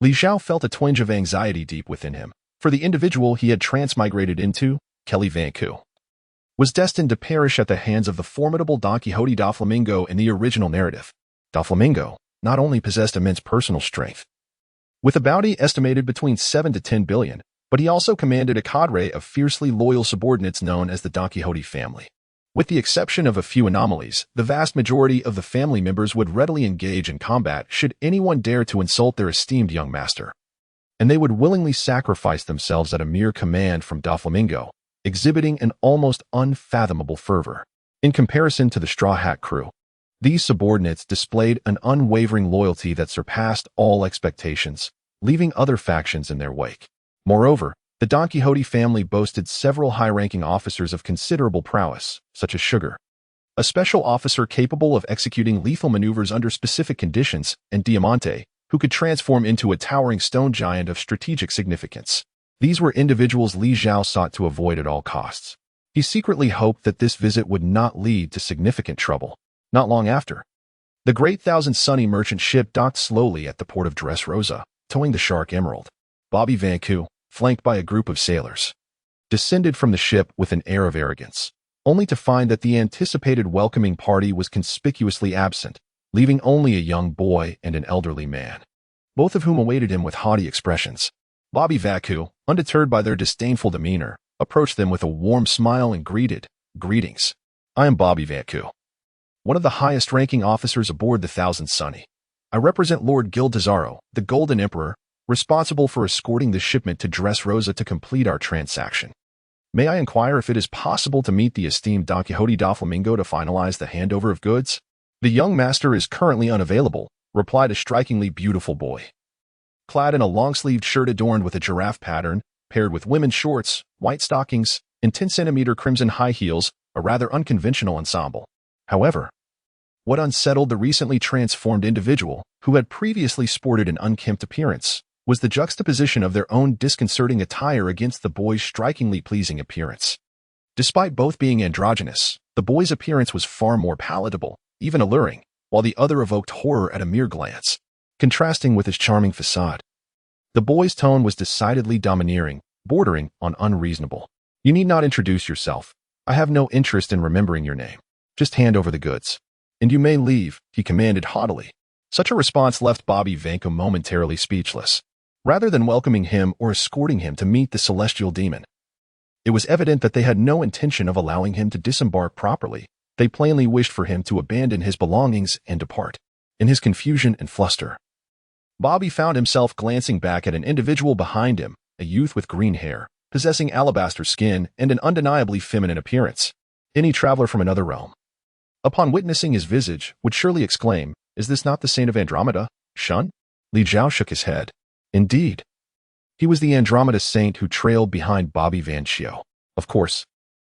Li Zhao felt a twinge of anxiety deep within him, for the individual he had transmigrated into, Kelly Vanku, was destined to perish at the hands of the formidable Don Quixote da Flamingo in the original narrative. Da Flamingo not only possessed immense personal strength, with a bounty estimated between 7 to 10 billion, but he also commanded a cadre of fiercely loyal subordinates known as the Don Quixote family. With the exception of a few anomalies, the vast majority of the family members would readily engage in combat should anyone dare to insult their esteemed young master. And they would willingly sacrifice themselves at a mere command from Da Flamingo, exhibiting an almost unfathomable fervor. In comparison to the Straw Hat crew, these subordinates displayed an unwavering loyalty that surpassed all expectations, leaving other factions in their wake. Moreover, the Don Quixote family boasted several high-ranking officers of considerable prowess, such as Sugar, a special officer capable of executing lethal maneuvers under specific conditions, and Diamante, who could transform into a towering stone giant of strategic significance. These were individuals Li Zhao sought to avoid at all costs. He secretly hoped that this visit would not lead to significant trouble. Not long after, the great Thousand Sunny merchant ship docked slowly at the port of Dressrosa, towing the Shark Emerald. Bobby Vanku, flanked by a group of sailors, descended from the ship with an air of arrogance, only to find that the anticipated welcoming party was conspicuously absent, leaving only a young boy and an elderly man, both of whom awaited him with haughty expressions. Bobby Vanku, undeterred by their disdainful demeanor, approached them with a warm smile and greeted, "Greetings. I am Bobby Vanku, one of the highest-ranking officers aboard the Thousand Sunny. I represent Lord Gildazaro, the Golden Emperor, responsible for escorting the shipment to Dressrosa to complete our transaction. May I inquire if it is possible to meet the esteemed Don Quixote da Flamingo to finalize the handover of goods?" "The young master is currently unavailable," replied a strikingly beautiful boy, clad in a long-sleeved shirt adorned with a giraffe pattern, paired with women's shorts, white stockings, and 10-centimeter crimson high heels, a rather unconventional ensemble. However, what unsettled the recently transformed individual, who had previously sported an unkempt appearance, was the juxtaposition of their own disconcerting attire against the boy's strikingly pleasing appearance. Despite both being androgynous, the boy's appearance was far more palatable, even alluring, while the other evoked horror at a mere glance, contrasting with his charming facade. The boy's tone was decidedly domineering, bordering on unreasonable. "You need not introduce yourself. I have no interest in remembering your name. Just hand over the goods, and you may leave," he commanded haughtily. Such a response left Bobby Vanku momentarily speechless. Rather than welcoming him or escorting him to meet the celestial demon, it was evident that they had no intention of allowing him to disembark properly. They plainly wished for him to abandon his belongings and depart. In his confusion and fluster, Bobby found himself glancing back at an individual behind him, a youth with green hair, possessing alabaster skin and an undeniably feminine appearance. Any traveler from another realm, upon witnessing his visage, would surely exclaim, "Is this not the saint of Andromeda, Shun?" Li Zhao shook his head. Indeed, he was the Andromeda saint who trailed behind Bobby Vanku. Of course,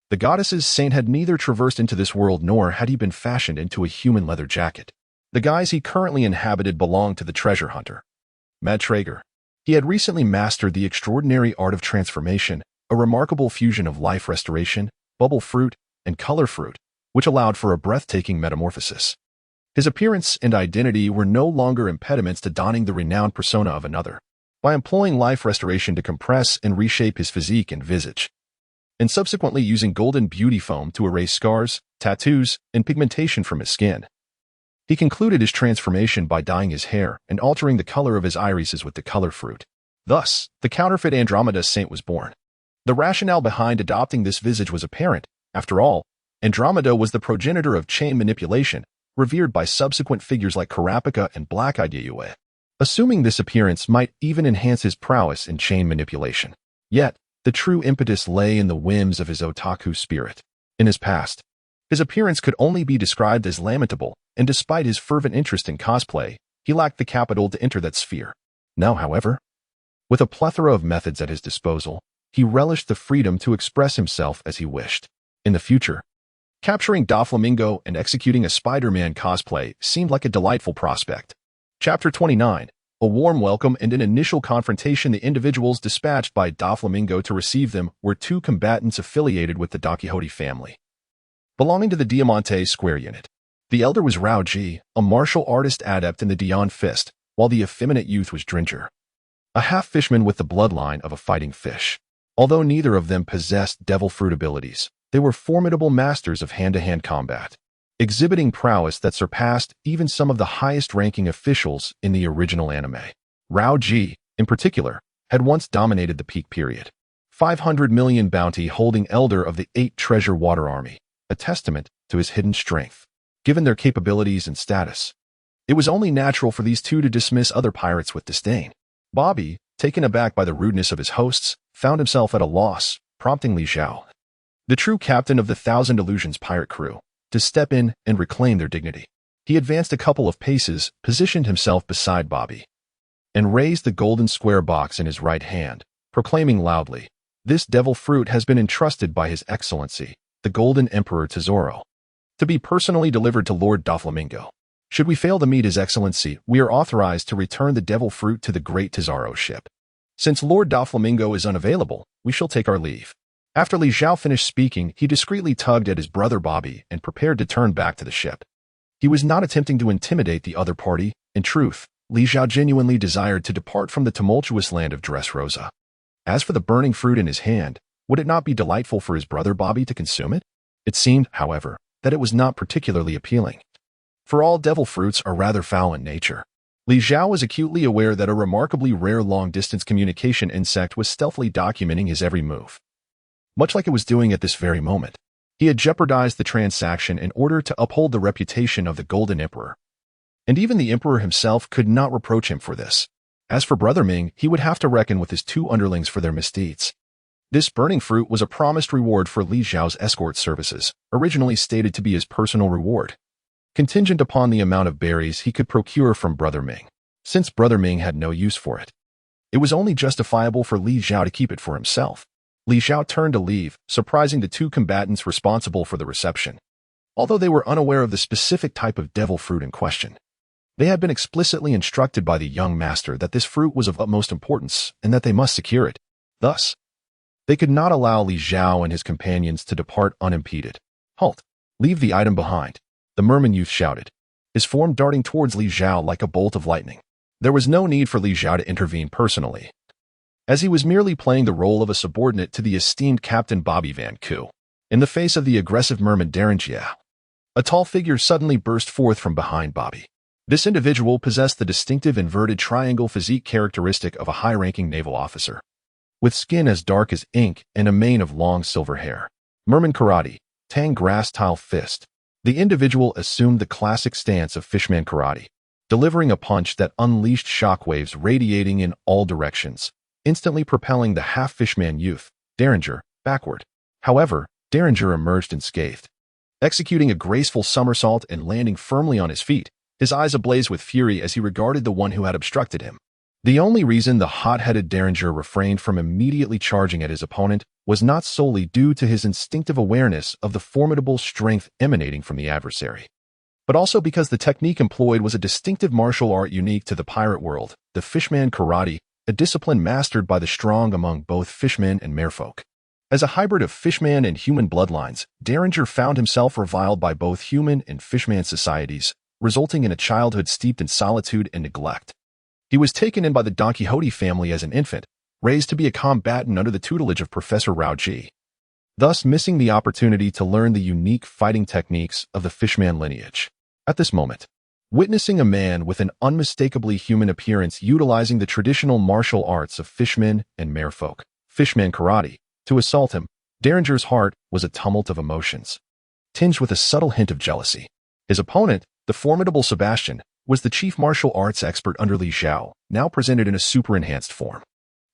the goddess's saint had neither traversed into this world nor had he been fashioned into a human leather jacket. The guise he currently inhabited belonged to the treasure hunter, Mad Traeger. He had recently mastered the extraordinary art of transformation, a remarkable fusion of life restoration, bubble fruit, and color fruit, which allowed for a breathtaking metamorphosis. His appearance and identity were no longer impediments to donning the renowned persona of another. By employing life restoration to compress and reshape his physique and visage, and subsequently using golden beauty foam to erase scars, tattoos, and pigmentation from his skin, he concluded his transformation by dyeing his hair and altering the color of his irises with the color fruit. Thus, the counterfeit Andromeda saint was born. The rationale behind adopting this visage was apparent. After all, Andromeda was the progenitor of chain manipulation, revered by subsequent figures like Karapika and Black-Eyed Yue. Assuming this appearance might even enhance his prowess in chain manipulation. Yet, the true impetus lay in the whims of his otaku spirit. In his past, his appearance could only be described as lamentable, and despite his fervent interest in cosplay, he lacked the capital to enter that sphere. Now, however, with a plethora of methods at his disposal, he relished the freedom to express himself as he wished. In the future, capturing Doflamingo and executing a Spider-Man cosplay seemed like a delightful prospect. Chapter 29. A warm welcome and an initial confrontation. The individuals dispatched by Doflamingo to receive them were two combatants affiliated with the Don Quixote family, belonging to the Diamante Square unit. The elder was Rao Ji, a martial artist adept in the Dian Fist, while the effeminate youth was Dringer, a half-fishman with the bloodline of a fighting fish. Although neither of them possessed devil fruit abilities, they were formidable masters of hand-to-hand combat, exhibiting prowess that surpassed even some of the highest-ranking officials in the original anime. Rao Ji, in particular, had once dominated the peak period. 500 million bounty-holding elder of the 8 Treasure Water Army, a testament to his hidden strength. Given their capabilities and status, it was only natural for these two to dismiss other pirates with disdain. Bobby, taken aback by the rudeness of his hosts, found himself at a loss, prompting Li Zhao, the true captain of the Thousand Illusions pirate crew, to step in and reclaim their dignity. He advanced a couple of paces, positioned himself beside Bobby, and raised the golden square box in his right hand, proclaiming loudly, "This devil fruit has been entrusted by His Excellency, the Golden Emperor Tesoro, to be personally delivered to Lord Doflamingo. Should we fail to meet His Excellency, we are authorized to return the devil fruit to the Great Tesoro ship. Since Lord Doflamingo is unavailable, we shall take our leave." After Li Zhao finished speaking, he discreetly tugged at his brother Bobby and prepared to turn back to the ship. He was not attempting to intimidate the other party. In truth, Li Zhao genuinely desired to depart from the tumultuous land of Dressrosa. As for the burning fruit in his hand, would it not be delightful for his brother Bobby to consume it? It seemed, however, that it was not particularly appealing. For all devil fruits are rather foul in nature. Li Zhao was acutely aware that a remarkably rare long-distance communication insect was stealthily documenting his every move, much like it was doing at this very moment. He had jeopardized the transaction in order to uphold the reputation of the Golden Emperor, and even the Emperor himself could not reproach him for this. As for Brother Ming, he would have to reckon with his two underlings for their misdeeds. This burning fruit was a promised reward for Li Zhao's escort services, originally stated to be his personal reward, contingent upon the amount of berries he could procure from Brother Ming. Since Brother Ming had no use for it, it was only justifiable for Li Zhao to keep it for himself. Li Zhao turned to leave, surprising the two combatants responsible for the reception. Although they were unaware of the specific type of devil fruit in question, they had been explicitly instructed by the young master that this fruit was of utmost importance and that they must secure it. Thus, they could not allow Li Zhao and his companions to depart unimpeded. "Halt! Leave the item behind," the merman youth shouted, his form darting towards Li Zhao like a bolt of lightning. There was no need for Li Zhao to intervene personally, as he was merely playing the role of a subordinate to the esteemed Captain Bobby Van Koo. In the face of the aggressive merman Darren, a tall figure suddenly burst forth from behind Bobby. This individual possessed the distinctive inverted triangle physique characteristic of a high-ranking naval officer, with skin as dark as ink and a mane of long silver hair. Merman Karate, Tang Grass Tile Fist. The individual assumed the classic stance of Fishman Karate, delivering a punch that unleashed shockwaves radiating in all directions, instantly propelling the half-fishman youth, Derringer, backward. However, Derringer emerged unscathed, executing a graceful somersault and landing firmly on his feet, his eyes ablaze with fury as he regarded the one who had obstructed him. The only reason the hot-headed Derringer refrained from immediately charging at his opponent was not solely due to his instinctive awareness of the formidable strength emanating from the adversary, but also because the technique employed was a distinctive martial art unique to the pirate world, the fishman karate, a discipline mastered by the strong among both fishmen and merfolk. As a hybrid of fishman and human bloodlines, Derringer found himself reviled by both human and fishman societies, resulting in a childhood steeped in solitude and neglect. He was taken in by the Don Quixote family as an infant, raised to be a combatant under the tutelage of Professor Zhao, thus missing the opportunity to learn the unique fighting techniques of the fishman lineage. At this moment, witnessing a man with an unmistakably human appearance utilizing the traditional martial arts of fishmen and merfolk, fishman karate, to assault him, Derringer's heart was a tumult of emotions, tinged with a subtle hint of jealousy. His opponent, the formidable Sebastian, was the chief martial arts expert under Zhao, now presented in a super-enhanced form.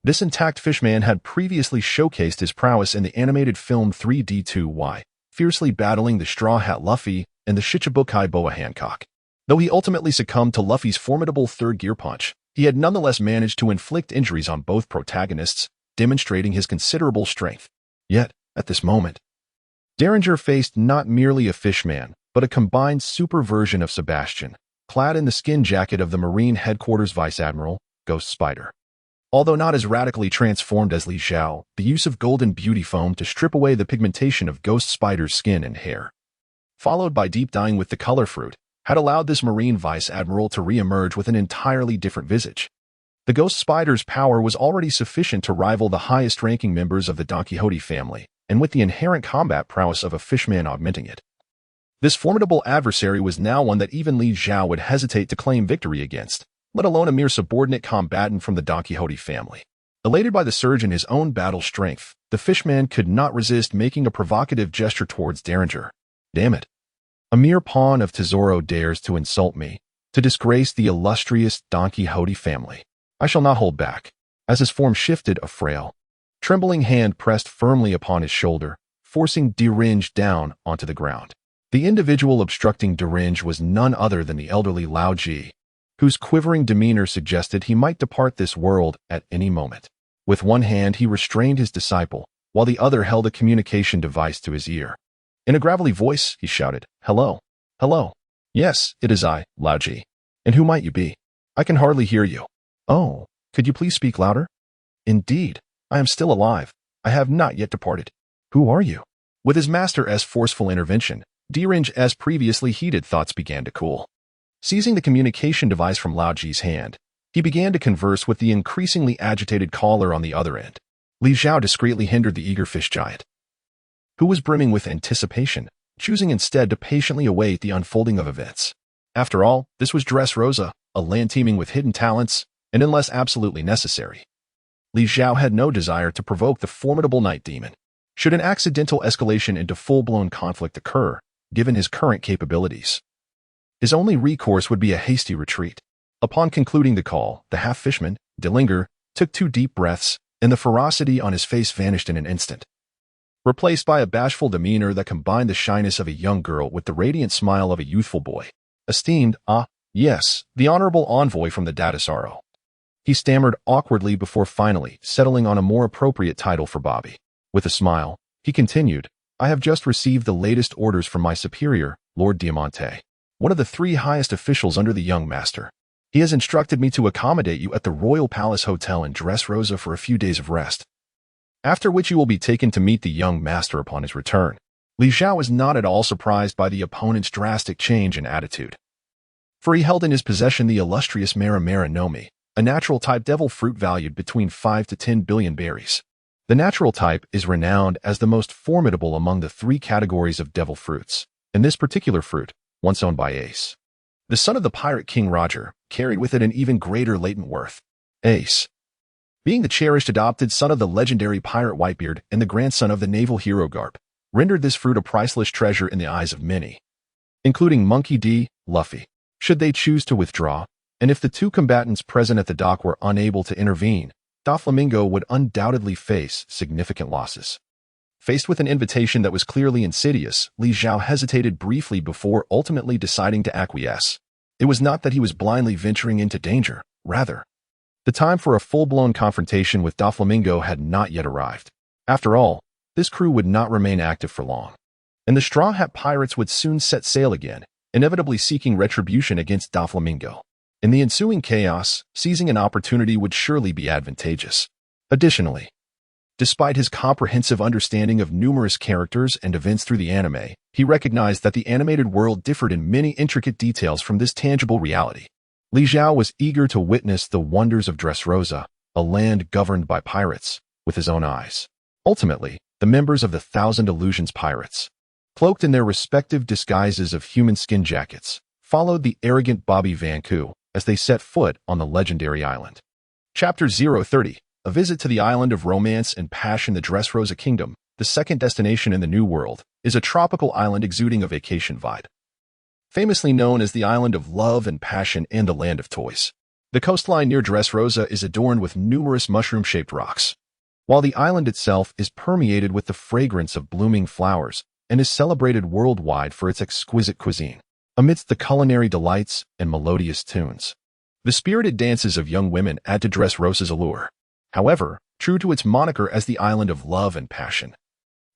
This intact fishman had previously showcased his prowess in the animated film 3D2Y, fiercely battling the Straw Hat Luffy and the Shichibukai Boa Hancock. Though he ultimately succumbed to Luffy's formidable third-gear punch, he had nonetheless managed to inflict injuries on both protagonists, demonstrating his considerable strength. Yet, at this moment, Derringer faced not merely a fishman, but a combined super version of Sebastian, clad in the skin jacket of the Marine Headquarters Vice Admiral, Ghost Spider. Although not as radically transformed as Zhao, the use of golden beauty foam to strip away the pigmentation of Ghost Spider's skin and hair, followed by deep dyeing with the color fruit, had allowed this Marine Vice Admiral to re-emerge with an entirely different visage. The Ghost Spider's power was already sufficient to rival the highest-ranking members of the Don Quixote family, and with the inherent combat prowess of a fishman augmenting it. This formidable adversary was now one that even Zhao would hesitate to claim victory against, let alone a mere subordinate combatant from the Don Quixote family. Elated by the surge in his own battle strength, the fishman could not resist making a provocative gesture towards Derringer. Damn it. A mere pawn of Tesoro dares to insult me, to disgrace the illustrious Don Quixote family. I shall not hold back. As his form shifted, a frail, trembling hand pressed firmly upon his shoulder, forcing Derringer down onto the ground. The individual obstructing Derringer was none other than the elderly Lao Ji, whose quivering demeanor suggested he might depart this world at any moment. With one hand he restrained his disciple, while the other held a communication device to his ear. In a gravelly voice, he shouted, "Hello. Hello. Yes, it is I, Lao Ji. And who might you be? I can hardly hear you. Oh, could you please speak louder? Indeed, I am still alive. I have not yet departed. Who are you?" With his master's forceful intervention, Derringer's previously heated thoughts began to cool. Seizing the communication device from Lao Ji's hand, he began to converse with the increasingly agitated caller on the other end. Zhao discreetly hindered the eager fish giant, who was brimming with anticipation, choosing instead to patiently await the unfolding of events. After all, this was Dressrosa, a land teeming with hidden talents, and unless absolutely necessary, Zhao had no desire to provoke the formidable night demon. Should an accidental escalation into full-blown conflict occur, given his current capabilities, his only recourse would be a hasty retreat. Upon concluding the call, the half-fishman, Derringer, took 2 deep breaths, and the ferocity on his face vanished in an instant, replaced by a bashful demeanor that combined the shyness of a young girl with the radiant smile of a youthful boy. "Esteemed, yes, the honorable envoy from the Datasaro." He stammered awkwardly before finally settling on a more appropriate title for Bobby. With a smile, he continued, "I have just received the latest orders from my superior, Lord Diamante, one of the 3 highest officials under the young master. He has instructed me to accommodate you at the Royal Palace Hotel in Dressrosa for a few days of rest, after which you will be taken to meet the young master upon his return." Zhao was not at all surprised by the opponent's drastic change in attitude, for he held in his possession the illustrious Mara Nomi, a natural-type devil fruit valued between 5 to 10 billion berries. The natural type is renowned as the most formidable among the 3 categories of devil fruits, and this particular fruit, once owned by Ace, the son of the pirate King Roger, carried with it an even greater latent worth. Ace, being the cherished adopted son of the legendary pirate Whitebeard and the grandson of the naval hero Garp, rendered this fruit a priceless treasure in the eyes of many, including Monkey D. Luffy. Should they choose to withdraw, and if the 2 combatants present at the dock were unable to intervene, Doflamingo would undoubtedly face significant losses. Faced with an invitation that was clearly insidious, Zhao hesitated briefly before ultimately deciding to acquiesce. It was not that he was blindly venturing into danger, rather, The time for a full-blown confrontation with Doflamingo had not yet arrived. After all, this crew would not remain active for long, and the Straw Hat Pirates would soon set sail again, inevitably seeking retribution against Doflamingo. In the ensuing chaos, seizing an opportunity would surely be advantageous. Additionally, despite his comprehensive understanding of numerous characters and events through the anime, he recognized that the animated world differed in many intricate details from this tangible reality. Li Zhao was eager to witness the wonders of Dressrosa, a land governed by pirates, with his own eyes. Ultimately, the members of the Thousand Illusions Pirates, cloaked in their respective disguises of human skin jackets, followed the arrogant Bobby Vanku as they set foot on the legendary island. Chapter 030, A Visit to the Island of Romance and Passion. The Dressrosa Kingdom, the second destination in the New World, is a tropical island exuding a vacation vibe. Famously known as the Island of Love and Passion and the Land of Toys, the coastline near Dressrosa is adorned with numerous mushroom-shaped rocks, while the island itself is permeated with the fragrance of blooming flowers and is celebrated worldwide for its exquisite cuisine. Amidst the culinary delights and melodious tunes, the spirited dances of young women add to Dressrosa's allure. However, true to its moniker as the Island of Love and Passion,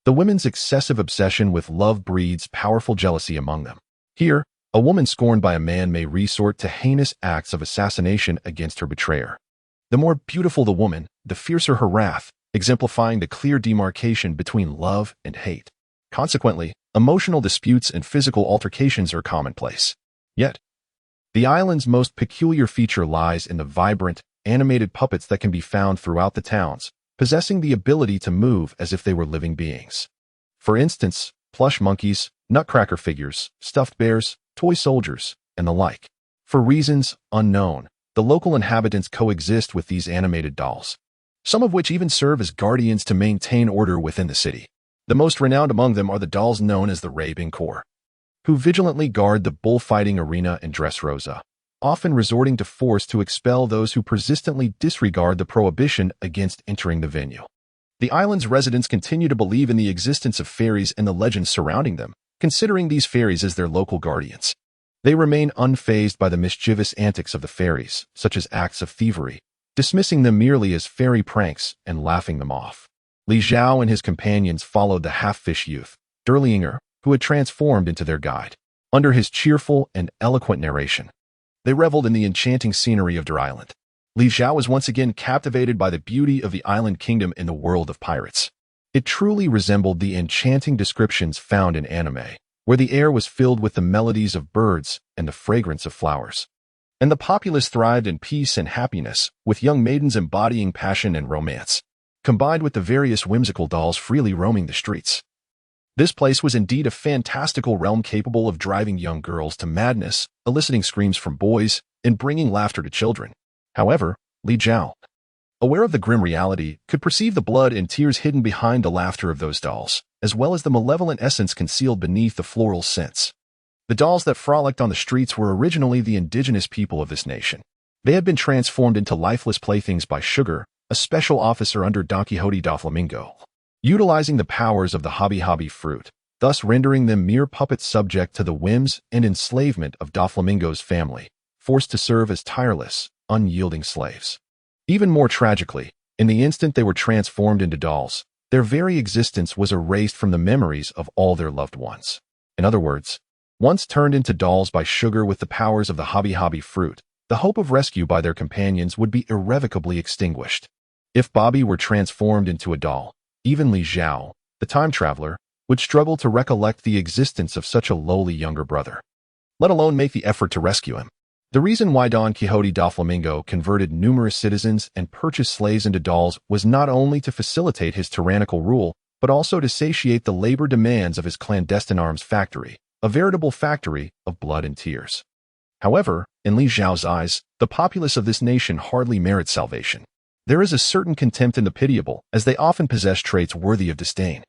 the women's excessive obsession with love breeds powerful jealousy among them. Here, a woman scorned by a man may resort to heinous acts of assassination against her betrayer. The more beautiful the woman, the fiercer her wrath, exemplifying the clear demarcation between love and hate. Consequently, emotional disputes and physical altercations are commonplace. Yet, the island's most peculiar feature lies in the vibrant, animated puppets that can be found throughout the towns, possessing the ability to move as if they were living beings. For instance, plush monkeys, nutcracker figures, stuffed bears, toy soldiers, and the like. For reasons unknown, the local inhabitants coexist with these animated dolls, some of which even serve as guardians to maintain order within the city. The most renowned among them are the dolls known as the Raving Corps, who vigilantly guard the bullfighting arena in Dressrosa, often resorting to force to expel those who persistently disregard the prohibition against entering the venue. The island's residents continue to believe in the existence of fairies and the legends surrounding them, considering these fairies as their local guardians. They remain unfazed by the mischievous antics of the fairies, such as acts of thievery, dismissing them merely as fairy pranks and laughing them off. Li Zhao and his companions followed the half-fish youth, Derlinger, who had transformed into their guide. Under his cheerful and eloquent narration, they reveled in the enchanting scenery of Der Island. Li Zhao was once again captivated by the beauty of the island kingdom in the world of pirates. It truly resembled the enchanting descriptions found in anime, where the air was filled with the melodies of birds and the fragrance of flowers. And the populace thrived in peace and happiness, with young maidens embodying passion and romance, combined with the various whimsical dolls freely roaming the streets. This place was indeed a fantastical realm capable of driving young girls to madness, eliciting screams from boys, and bringing laughter to children. However, Li Zhao, aware of the grim reality, could perceive the blood and tears hidden behind the laughter of those dolls, as well as the malevolent essence concealed beneath the floral scents. The dolls that frolicked on the streets were originally the indigenous people of this nation. They had been transformed into lifeless playthings by Sugar, a special officer under Don Quixote Doflamingo, utilizing the powers of the hobby fruit, thus rendering them mere puppets subject to the whims and enslavement of Doflamingo's family, forced to serve as tireless, unyielding slaves. Even more tragically, in the instant they were transformed into dolls, their very existence was erased from the memories of all their loved ones. In other words, once turned into dolls by Sugar with the powers of the hobby fruit, the hope of rescue by their companions would be irrevocably extinguished. If Bobby were transformed into a doll, even Li Zhao, the time traveler, would struggle to recollect the existence of such a lowly younger brother, let alone make the effort to rescue him. The reason why Don Quixote Doflamingo converted numerous citizens and purchased slaves into dolls was not only to facilitate his tyrannical rule, but also to satiate the labor demands of his clandestine arms factory, a veritable factory of blood and tears. However, in Li Zhao's eyes, the populace of this nation hardly merits salvation. There is a certain contempt in the pitiable, as they often possess traits worthy of disdain.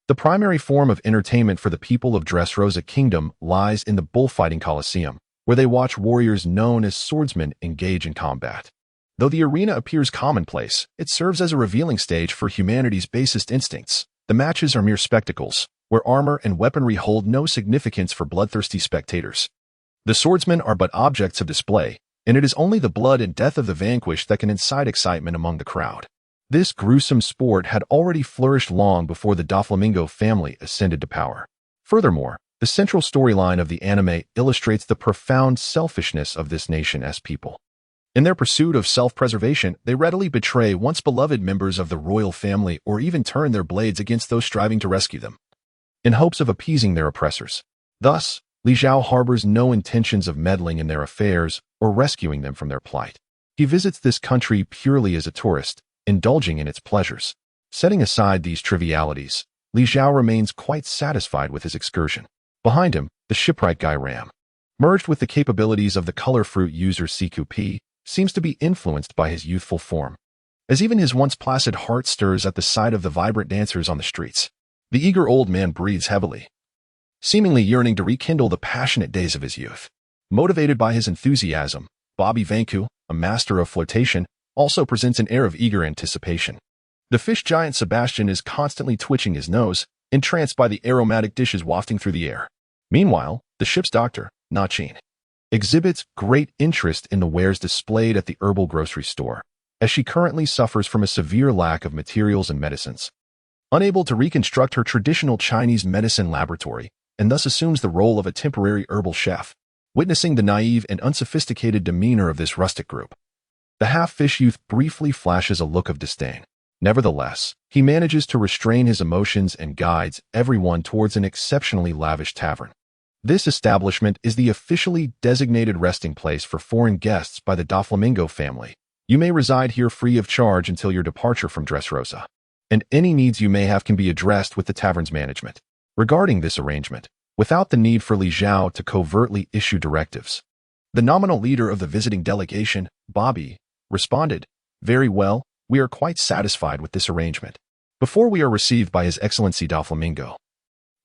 The primary form of entertainment for the people of Dressrosa Kingdom lies in the bullfighting coliseum, where they watch warriors known as swordsmen engage in combat. Though the arena appears commonplace, it serves as a revealing stage for humanity's basest instincts. The matches are mere spectacles, where armor and weaponry hold no significance for bloodthirsty spectators. The swordsmen are but objects of display, and it is only the blood and death of the vanquished that can incite excitement among the crowd. This gruesome sport had already flourished long before the Doflamingo family ascended to power. Furthermore, the central storyline of the anime illustrates the profound selfishness of this nation's people. In their pursuit of self-preservation, they readily betray once beloved members of the royal family or even turn their blades against those striving to rescue them, in hopes of appeasing their oppressors. Thus, Li Zhao harbors no intentions of meddling in their affairs or rescuing them from their plight. He visits this country purely as a tourist, indulging in its pleasures. Setting aside these trivialities, Li Zhao remains quite satisfied with his excursion. Behind him, the shipwright guy Ram, merged with the capabilities of the color fruit user CQP, seems to be influenced by his youthful form, as even his once placid heart stirs at the sight of the vibrant dancers on the streets. The eager old man breathes heavily, seemingly yearning to rekindle the passionate days of his youth. Motivated by his enthusiasm, Bobby Vanku, a master of flirtation, also presents an air of eager anticipation. The fish giant Sebastian is constantly twitching his nose, entranced by the aromatic dishes wafting through the air. Meanwhile, the ship's doctor, Nachin, exhibits great interest in the wares displayed at the herbal grocery store, as she currently suffers from a severe lack of materials and medicines. Unable to reconstruct her traditional Chinese medicine laboratory, and thus assumes the role of a temporary herbal chef, witnessing the naive and unsophisticated demeanor of this rustic group. The half-fish youth briefly flashes a look of disdain. Nevertheless, he manages to restrain his emotions and guides everyone towards an exceptionally lavish tavern. This establishment is the officially designated resting place for foreign guests by the Doflamingo family. You may reside here free of charge until your departure from Dressrosa, and any needs you may have can be addressed with the tavern's management. Regarding this arrangement, without the need for Li Zhao to covertly issue directives, the nominal leader of the visiting delegation, Bobby, responded, "Very well, we are quite satisfied with this arrangement. Before we are received by His Excellency Doflamingo,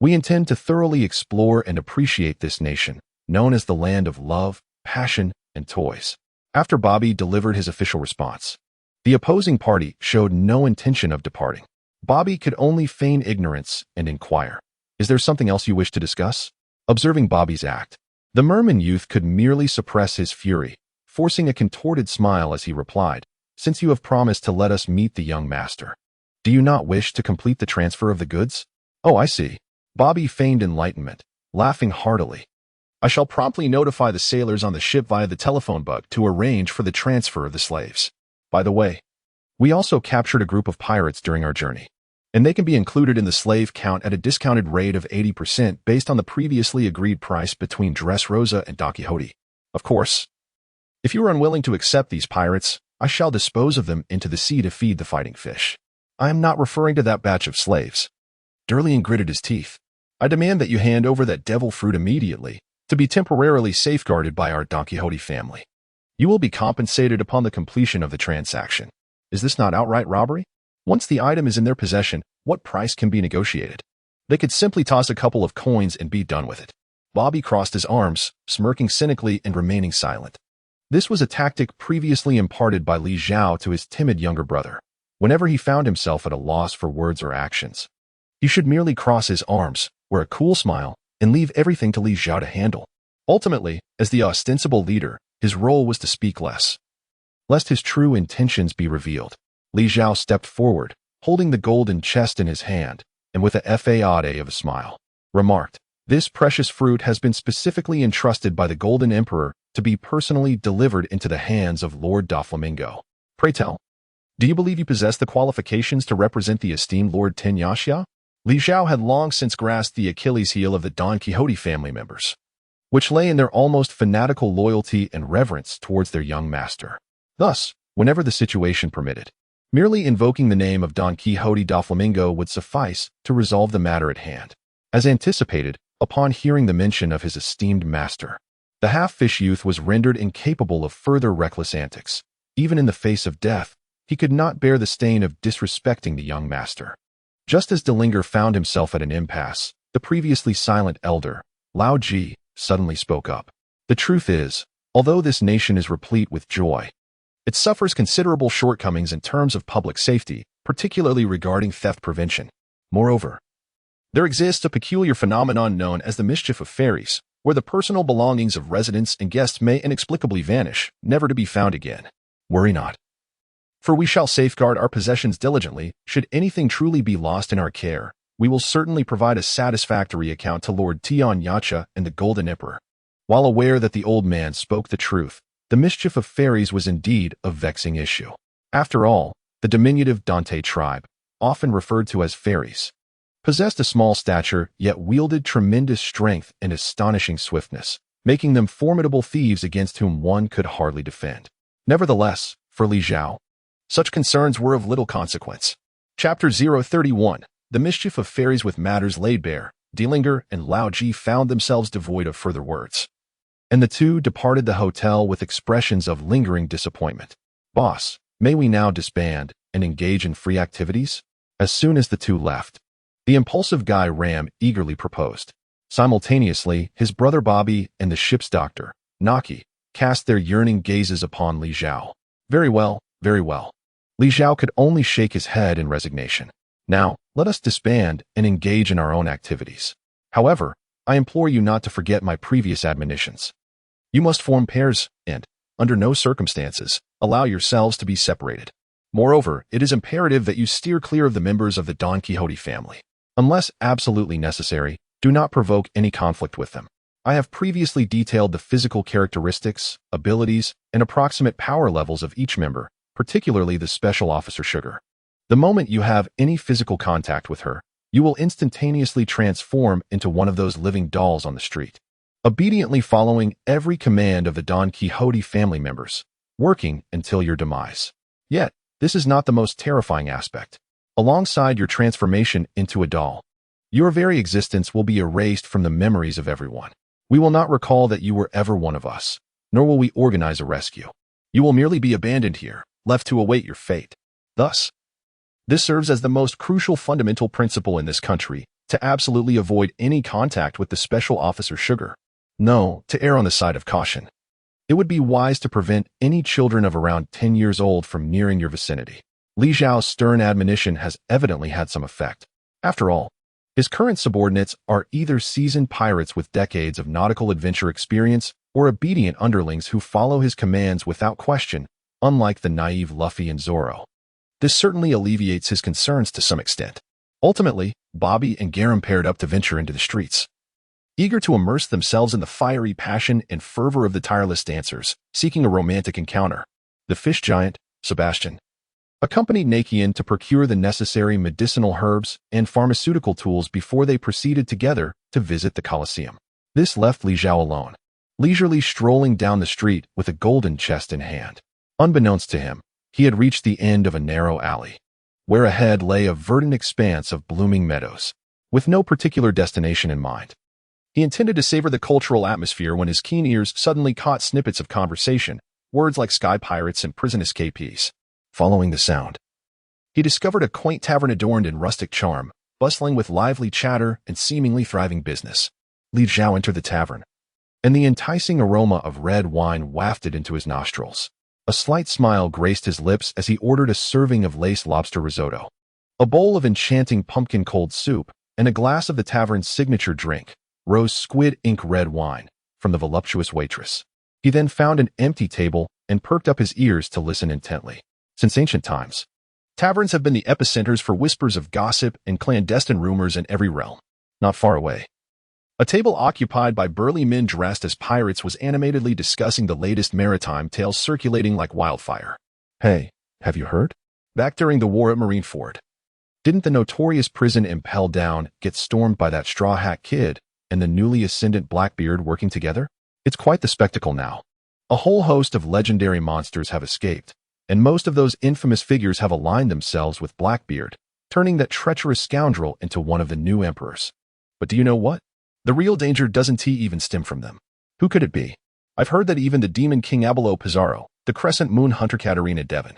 we intend to thoroughly explore and appreciate this nation, known as the land of love, passion, and toys." After Bobby delivered his official response, the opposing party showed no intention of departing. Bobby could only feign ignorance and inquire, "Is there something else you wish to discuss?" Observing Bobby's act, the merman youth could merely suppress his fury, forcing a contorted smile as he replied, "Since you have promised to let us meet the young master, do you not wish to complete the transfer of the goods?" "Oh, I see." Bobby feigned enlightenment, laughing heartily. "I shall promptly notify the sailors on the ship via the telephone bug to arrange for the transfer of the slaves. By the way, we also captured a group of pirates during our journey, and they can be included in the slave count at a discounted rate of 80% based on the previously agreed price between Dressrosa and Don Quixote. Of course, if you are unwilling to accept these pirates, I shall dispose of them into the sea to feed the fighting fish. I am not referring to that batch of slaves." Durlian gritted his teeth. "I demand that you hand over that devil fruit immediately, to be temporarily safeguarded by our Don Quixote family. You will be compensated upon the completion of the transaction. Is this not outright robbery? Once the item is in their possession, what price can be negotiated? They could simply toss a couple of coins and be done with it." Bobby crossed his arms, smirking cynically and remaining silent. This was a tactic previously imparted by Li Zhao to his timid younger brother. Whenever he found himself at a loss for words or actions, he should merely cross his arms, wear a cool smile, and leave everything to Li Zhao to handle. Ultimately, as the ostensible leader, his role was to speak less, lest his true intentions be revealed. Li Zhao stepped forward, holding the golden chest in his hand, and with a fade of a smile, remarked, "This precious fruit has been specifically entrusted by the Golden Emperor to be personally delivered into the hands of Lord Doflamingo. Pray tell, do you believe you possess the qualifications to represent the esteemed Lord Tenyashia?" Li Zhao had long since grasped the Achilles heel of the Don Quixote family members, which lay in their almost fanatical loyalty and reverence towards their young master. Thus, whenever the situation permitted, merely invoking the name of Don Quixote Doflamingo would suffice to resolve the matter at hand. As anticipated, upon hearing the mention of his esteemed master, the half-fish youth was rendered incapable of further reckless antics. Even in the face of death, he could not bear the stain of disrespecting the young master. Just as Delinger found himself at an impasse, the previously silent elder, Lao Ji, suddenly spoke up. "The truth is, although this nation is replete with joy, it suffers considerable shortcomings in terms of public safety, particularly regarding theft prevention. Moreover, there exists a peculiar phenomenon known as the mischief of fairies, where the personal belongings of residents and guests may inexplicably vanish, never to be found again. Worry not. For we shall safeguard our possessions diligently. Should anything truly be lost in our care, we will certainly provide a satisfactory account to Lord Tian Yacha and the Golden Emperor. While aware that the old man spoke the truth, the mischief of fairies was indeed a vexing issue. After all, the diminutive Dante tribe, often referred to as fairies, possessed a small stature yet wielded tremendous strength and astonishing swiftness, making them formidable thieves against whom one could hardly defend. Nevertheless, for Li Zhao, such concerns were of little consequence. Chapter 031. The mischief of fairies with matters laid bare. Dilinger and Lao Ji found themselves devoid of further words, and the two departed the hotel with expressions of lingering disappointment. Boss, may we now disband and engage in free activities? As soon as the two left, the impulsive Guy Ram eagerly proposed. Simultaneously, his brother Bobby and the ship's doctor, Naki, cast their yearning gazes upon Li Zhao. Very well, very well. Li Zhao could only shake his head in resignation. Now, let us disband and engage in our own activities. However, I implore you not to forget my previous admonitions. You must form pairs and, under no circumstances, allow yourselves to be separated. Moreover, it is imperative that you steer clear of the members of the Don Quixote family. Unless absolutely necessary, do not provoke any conflict with them. I have previously detailed the physical characteristics, abilities, and approximate power levels of each member, particularly the Special Officer Sugar. The moment you have any physical contact with her, you will instantaneously transform into one of those living dolls on the street, obediently following every command of the Don Quixote family members, working until your demise. Yet, this is not the most terrifying aspect. Alongside your transformation into a doll, your very existence will be erased from the memories of everyone. We will not recall that you were ever one of us, nor will we organize a rescue. You will merely be abandoned here, left to await your fate. Thus, this serves as the most crucial fundamental principle in this country, to absolutely avoid any contact with the Special Officer Sugar. No, to err on the side of caution. It would be wise to prevent any children of around 10 years old from nearing your vicinity. Li Zhao's stern admonition has evidently had some effect. After all, his current subordinates are either seasoned pirates with decades of nautical adventure experience or obedient underlings who follow his commands without question, unlike the naive Luffy and Zoro. This certainly alleviates his concerns to some extent. Ultimately, Bobby and Garam paired up to venture into the streets, eager to immerse themselves in the fiery passion and fervor of the tireless dancers, seeking a romantic encounter. The fish giant, Sebastian, accompanied Nakian to procure the necessary medicinal herbs and pharmaceutical tools before they proceeded together to visit the Colosseum. This left Li Zhao alone, leisurely strolling down the street with a golden chest in hand. Unbeknownst to him, he had reached the end of a narrow alley, where ahead lay a verdant expanse of blooming meadows, with no particular destination in mind. He intended to savor the cultural atmosphere when his keen ears suddenly caught snippets of conversation, words like sky pirates and prison escapees. Following the sound, he discovered a quaint tavern adorned in rustic charm, bustling with lively chatter and seemingly thriving business. Li Zhao entered the tavern, and the enticing aroma of red wine wafted into his nostrils. A slight smile graced his lips as he ordered a serving of lace lobster risotto, a bowl of enchanting pumpkin cold soup, and a glass of the tavern's signature drink, rose squid ink red wine, from the voluptuous waitress. He then found an empty table and perked up his ears to listen intently. Since ancient times, taverns have been the epicenters for whispers of gossip and clandestine rumors in every realm. Not far away, a table occupied by burly men dressed as pirates was animatedly discussing the latest maritime tales circulating like wildfire. Hey, have you heard? Back during the war at Marineford, didn't the notorious prison Impel Down get stormed by that straw hat kid and the newly ascendant Blackbeard working together? It's quite the spectacle now. A whole host of legendary monsters have escaped, and most of those infamous figures have aligned themselves with Blackbeard, turning that treacherous scoundrel into one of the new emperors. But do you know what? The real danger doesn't even stem from them. Who could it be? I've heard that even the Demon King Abelo Pizarro, the Crescent Moon Hunter Katarina Devon,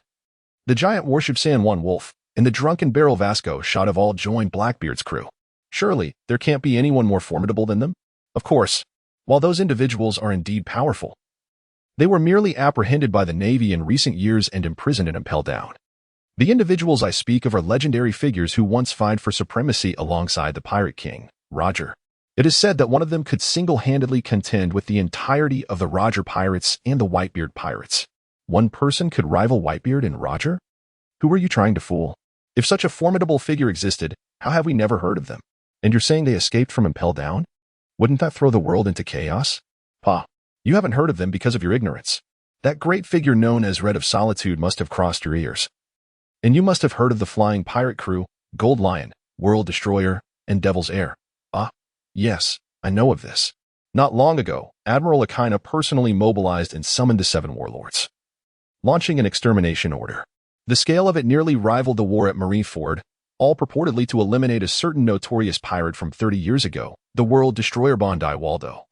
the giant warship San Juan Wolf, and the drunken Barrel Vasco shot have all joined Blackbeard's crew. Surely, there can't be anyone more formidable than them? Of course, while those individuals are indeed powerful, they were merely apprehended by the Navy in recent years and imprisoned in Impel Down. The individuals I speak of are legendary figures who once vied for supremacy alongside the Pirate King, Roger. It is said that one of them could single-handedly contend with the entirety of the Roger pirates and the Whitebeard pirates. One person could rival Whitebeard and Roger? Who were you trying to fool? If such a formidable figure existed, how have we never heard of them? And you're saying they escaped from Impel Down? Wouldn't that throw the world into chaos? Pa, you haven't heard of them because of your ignorance. That great figure known as Red of Solitude must have crossed your ears. And you must have heard of the flying pirate crew, Gold Lion, World Destroyer, and Devil's Heir. Ah, yes, I know of this. Not long ago, Admiral Akina personally mobilized and summoned the 7 warlords, launching an extermination order. The scale of it nearly rivaled the war at Marineford, all purportedly to eliminate a certain notorious pirate from 30 years ago, the World Destroyer Bondi Waldo,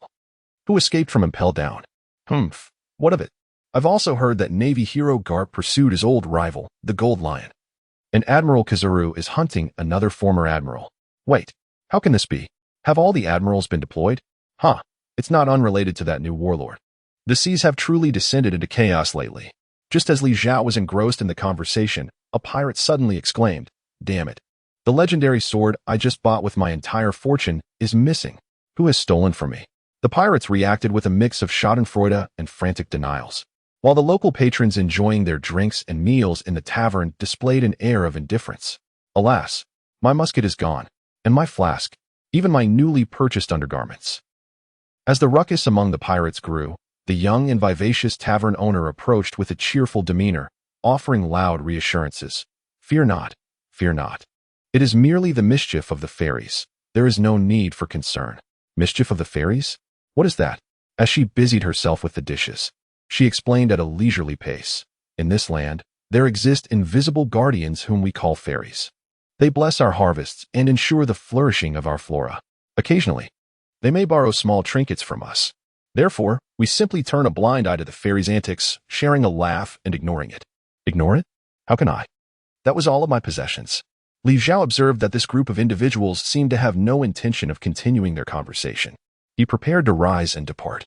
who escaped from Impel Down. Humph, what of it? I've also heard that Navy hero Garp pursued his old rival, the Gold Lion. And Admiral Kazuru is hunting another former admiral. Wait, how can this be? Have all the admirals been deployed? Huh, it's not unrelated to that new warlord. The seas have truly descended into chaos lately. Just as Li Zhao was engrossed in the conversation, a pirate suddenly exclaimed, "Damn it. The legendary sword I just bought with my entire fortune is missing. Who has stolen from me?" The pirates reacted with a mix of schadenfreude and frantic denials, while the local patrons enjoying their drinks and meals in the tavern displayed an air of indifference. Alas, my musket is gone, and my flask, even my newly purchased undergarments. As the ruckus among the pirates grew, the young and vivacious tavern owner approached with a cheerful demeanor, offering loud reassurances. Fear not, fear not. It is merely the mischief of the fairies. There is no need for concern. Mischief of the fairies? What is that? As she busied herself with the dishes, she explained at a leisurely pace. In this land, there exist invisible guardians whom we call fairies. They bless our harvests and ensure the flourishing of our flora. Occasionally, they may borrow small trinkets from us. Therefore, we simply turn a blind eye to the fairies' antics, sharing a laugh and ignoring it. Ignore it? How can I? That was all of my possessions. Li Zhao observed that this group of individuals seemed to have no intention of continuing their conversation. He prepared to rise and depart,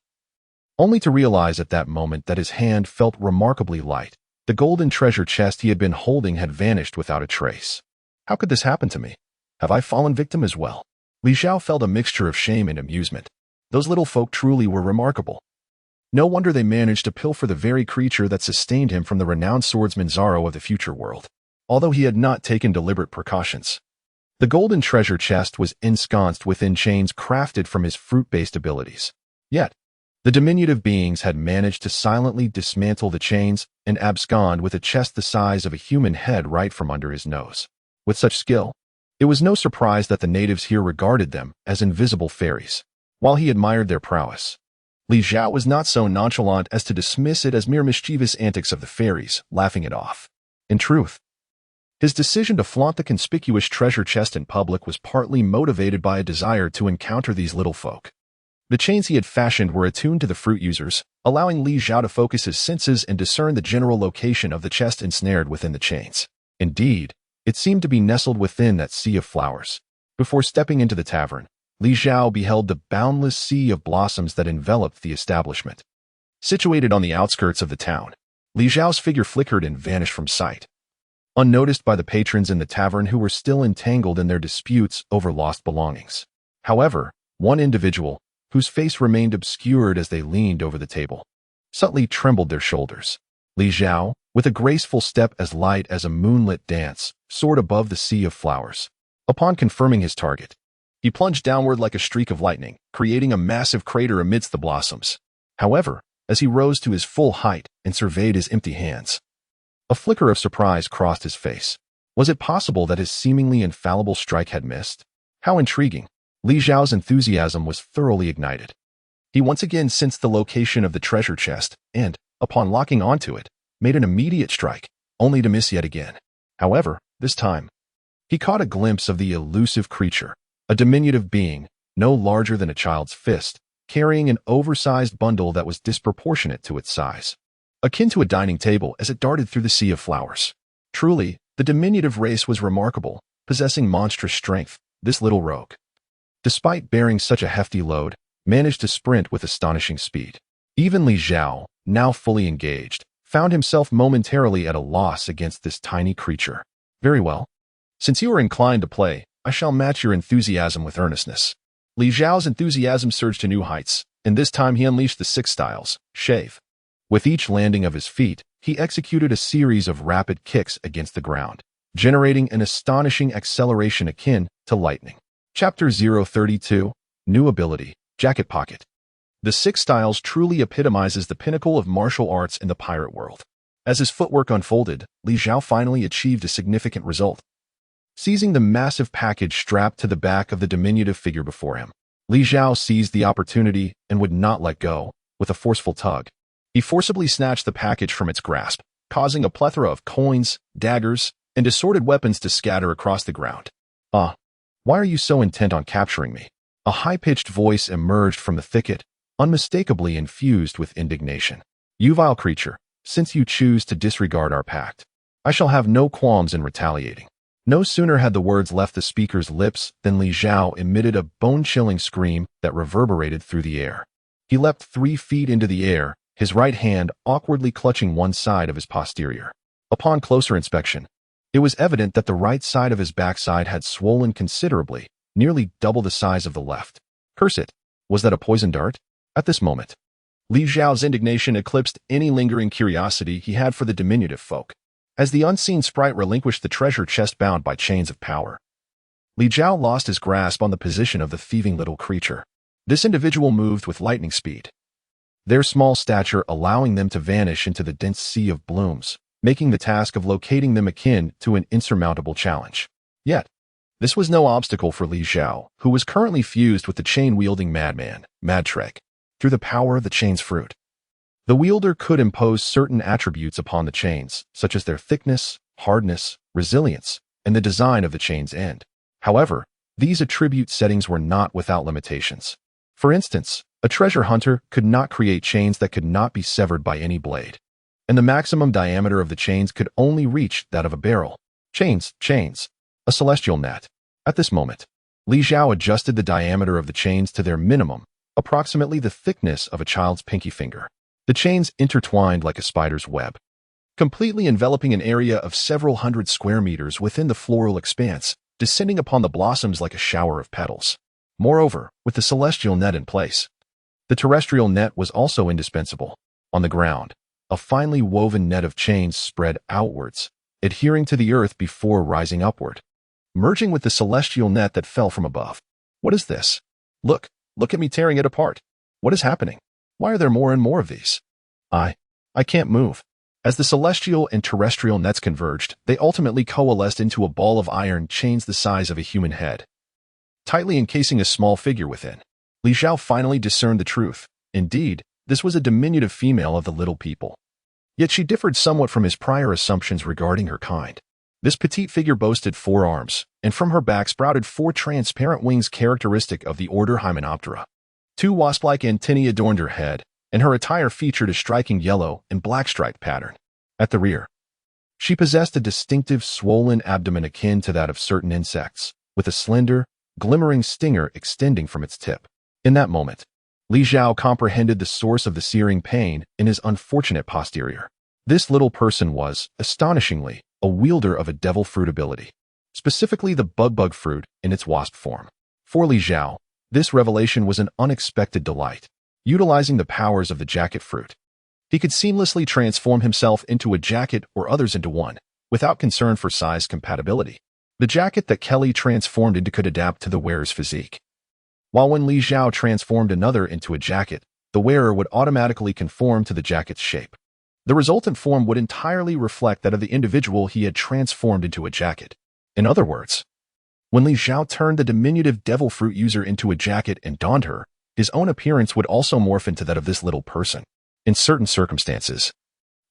only to realize at that moment that his hand felt remarkably light. The golden treasure chest he had been holding had vanished without a trace. How could this happen to me? Have I fallen victim as well? Li Zhao felt a mixture of shame and amusement. Those little folk truly were remarkable. No wonder they managed to pilfer the very creature that sustained him from the renowned swordsman Zhao of the future world, although he had not taken deliberate precautions. The golden treasure chest was ensconced within chains crafted from his fruit-based abilities. Yet, the diminutive beings had managed to silently dismantle the chains and abscond with a chest the size of a human head right from under his nose. With such skill, it was no surprise that the natives here regarded them as invisible fairies. While he admired their prowess, Li Zhao was not so nonchalant as to dismiss it as mere mischievous antics of the fairies, laughing it off. In truth, his decision to flaunt the conspicuous treasure chest in public was partly motivated by a desire to encounter these little folk. The chains he had fashioned were attuned to the fruit users, allowing Li Zhao to focus his senses and discern the general location of the chest ensnared within the chains. Indeed, it seemed to be nestled within that sea of flowers. Before stepping into the tavern, Li Zhao beheld the boundless sea of blossoms that enveloped the establishment. Situated on the outskirts of the town, Li Zhao's figure flickered and vanished from sight, unnoticed by the patrons in the tavern who were still entangled in their disputes over lost belongings. However, one individual, whose face remained obscured as they leaned over the table, subtly trembled their shoulders. Li Zhao, with a graceful step as light as a moonlit dance, soared above the sea of flowers. Upon confirming his target, he plunged downward like a streak of lightning, creating a massive crater amidst the blossoms. However, as he rose to his full height and surveyed his empty hands, a flicker of surprise crossed his face. Was it possible that his seemingly infallible strike had missed? How intriguing! Li Zhao's enthusiasm was thoroughly ignited. He once again sensed the location of the treasure chest and, upon locking onto it, made an immediate strike, only to miss yet again. However, this time, he caught a glimpse of the elusive creature, a diminutive being, no larger than a child's fist, carrying an oversized bundle that was disproportionate to its size, akin to a dining table as it darted through the sea of flowers. Truly, the diminutive race was remarkable, possessing monstrous strength. This little rogue, despite bearing such a hefty load, managed to sprint with astonishing speed. Even Li Zhao, now fully engaged, found himself momentarily at a loss against this tiny creature. Very well. Since you are inclined to play, I shall match your enthusiasm with earnestness. Li Zhao's enthusiasm surged to new heights, and this time he unleashed the 6 styles, shave. With each landing of his feet, he executed a series of rapid kicks against the ground, generating an astonishing acceleration akin to lightning. Chapter 032, New Ability, Jacket Pocket. The 6 styles truly epitomizes the pinnacle of martial arts in the pirate world. As his footwork unfolded, Li Zhao finally achieved a significant result. Seizing the massive package strapped to the back of the diminutive figure before him, Li Zhao seized the opportunity and would not let go. With a forceful tug, he forcibly snatched the package from its grasp, causing a plethora of coins, daggers, and assorted weapons to scatter across the ground. Why are you so intent on capturing me? A high-pitched voice emerged from the thicket, unmistakably infused with indignation. You vile creature, since you choose to disregard our pact, I shall have no qualms in retaliating. No sooner had the words left the speaker's lips than Li Zhao emitted a bone-chilling scream that reverberated through the air. He leapt 3 feet into the air, his right hand awkwardly clutching one side of his posterior. Upon closer inspection, it was evident that the right side of his backside had swollen considerably, nearly double the size of the left. Curse it! Was that a poison dart? At this moment, Li Zhao's indignation eclipsed any lingering curiosity he had for the diminutive folk. As the unseen sprite relinquished the treasure chest bound by chains of power, Li Zhao lost his grasp on the position of the thieving little creature. This individual moved with lightning speed, their small stature allowing them to vanish into the dense sea of blooms, making the task of locating them akin to an insurmountable challenge. Yet, this was no obstacle for Li Zhao, who was currently fused with the chain-wielding madman, Madtrek, through the power of the chain's fruit. The wielder could impose certain attributes upon the chains, such as their thickness, hardness, resilience, and the design of the chain's end. However, these attribute settings were not without limitations. For instance, a treasure hunter could not create chains that could not be severed by any blade, and the maximum diameter of the chains could only reach that of a barrel. Chains, a celestial net. At this moment, Li Zhao adjusted the diameter of the chains to their minimum, approximately the thickness of a child's pinky finger. The chains intertwined like a spider's web, completely enveloping an area of several hundred square meters within the floral expanse, descending upon the blossoms like a shower of petals. Moreover, with the celestial net in place, the terrestrial net was also indispensable. On the ground, a finely woven net of chains spread outwards, adhering to the earth before rising upward, merging with the celestial net that fell from above. What is this? Look at me tearing it apart. What is happening? Why are there more and more of these? I can't move. As the celestial and terrestrial nets converged, they ultimately coalesced into a ball of iron chains the size of a human head, tightly encasing a small figure within. Li Zhao finally discerned the truth. Indeed, this was a diminutive female of the little people. Yet she differed somewhat from his prior assumptions regarding her kind. This petite figure boasted 4 arms, and from her back sprouted 4 transparent wings characteristic of the order Hymenoptera. 2 wasp-like antennae adorned her head, and her attire featured a striking yellow and black stripe pattern. At the rear, she possessed a distinctive swollen abdomen akin to that of certain insects, with a slender, glimmering stinger extending from its tip. In that moment, Li Zhao comprehended the source of the searing pain in his unfortunate posterior. This little person was, astonishingly, a wielder of a devil fruit ability, specifically the bug fruit in its wasp form. For Li Zhao, this revelation was an unexpected delight. Utilizing the powers of the jacket fruit, he could seamlessly transform himself into a jacket or others into one, without concern for size compatibility. The jacket that Kelly transformed into could adapt to the wearer's physique, while when Li Zhao transformed another into a jacket, the wearer would automatically conform to the jacket's shape. The resultant form would entirely reflect that of the individual he had transformed into a jacket. In other words, when Li Zhao turned the diminutive devil fruit user into a jacket and donned her, his own appearance would also morph into that of this little person. In certain circumstances,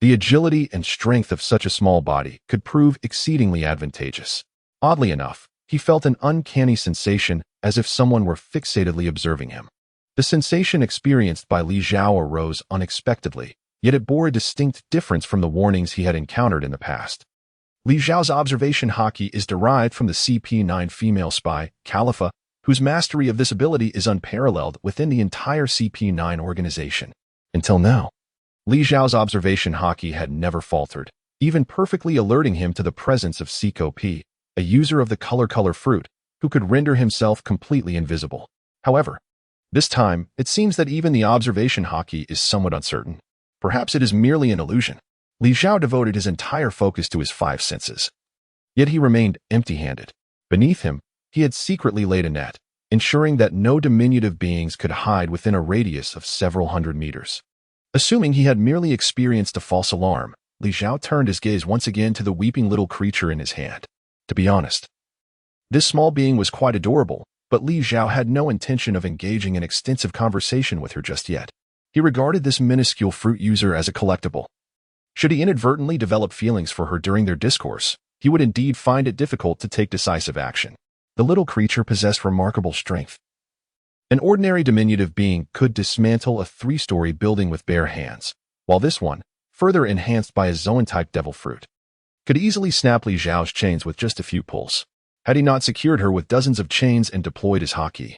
the agility and strength of such a small body could prove exceedingly advantageous. Oddly enough, he felt an uncanny sensation as if someone were fixatedly observing him. The sensation experienced by Li Zhao arose unexpectedly, yet it bore a distinct difference from the warnings he had encountered in the past. Li Zhao's observation haki is derived from the CP9 female spy, Khalifa, whose mastery of this ability is unparalleled within the entire CP9 organization. Until now, Li Zhao's observation haki had never faltered, even perfectly alerting him to the presence of Seiko P, a user of the color fruit, who could render himself completely invisible. However, this time, it seems that even the observation haki is somewhat uncertain. Perhaps it is merely an illusion. Li Zhao devoted his entire focus to his five senses. Yet he remained empty-handed. Beneath him, he had secretly laid a net, ensuring that no diminutive beings could hide within a radius of several hundred meters. Assuming he had merely experienced a false alarm, Li Zhao turned his gaze once again to the weeping little creature in his hand. To be honest, this small being was quite adorable, but Li Zhao had no intention of engaging in extensive conversation with her just yet. He regarded this minuscule fruit user as a collectible. Should he inadvertently develop feelings for her during their discourse, he would indeed find it difficult to take decisive action. The little creature possessed remarkable strength. An ordinary diminutive being could dismantle a 3-story building with bare hands, while this one, further enhanced by a Zoan-type devil fruit, could easily snap Li Zhao's chains with just a few pulls, had he not secured her with dozens of chains and deployed his haki.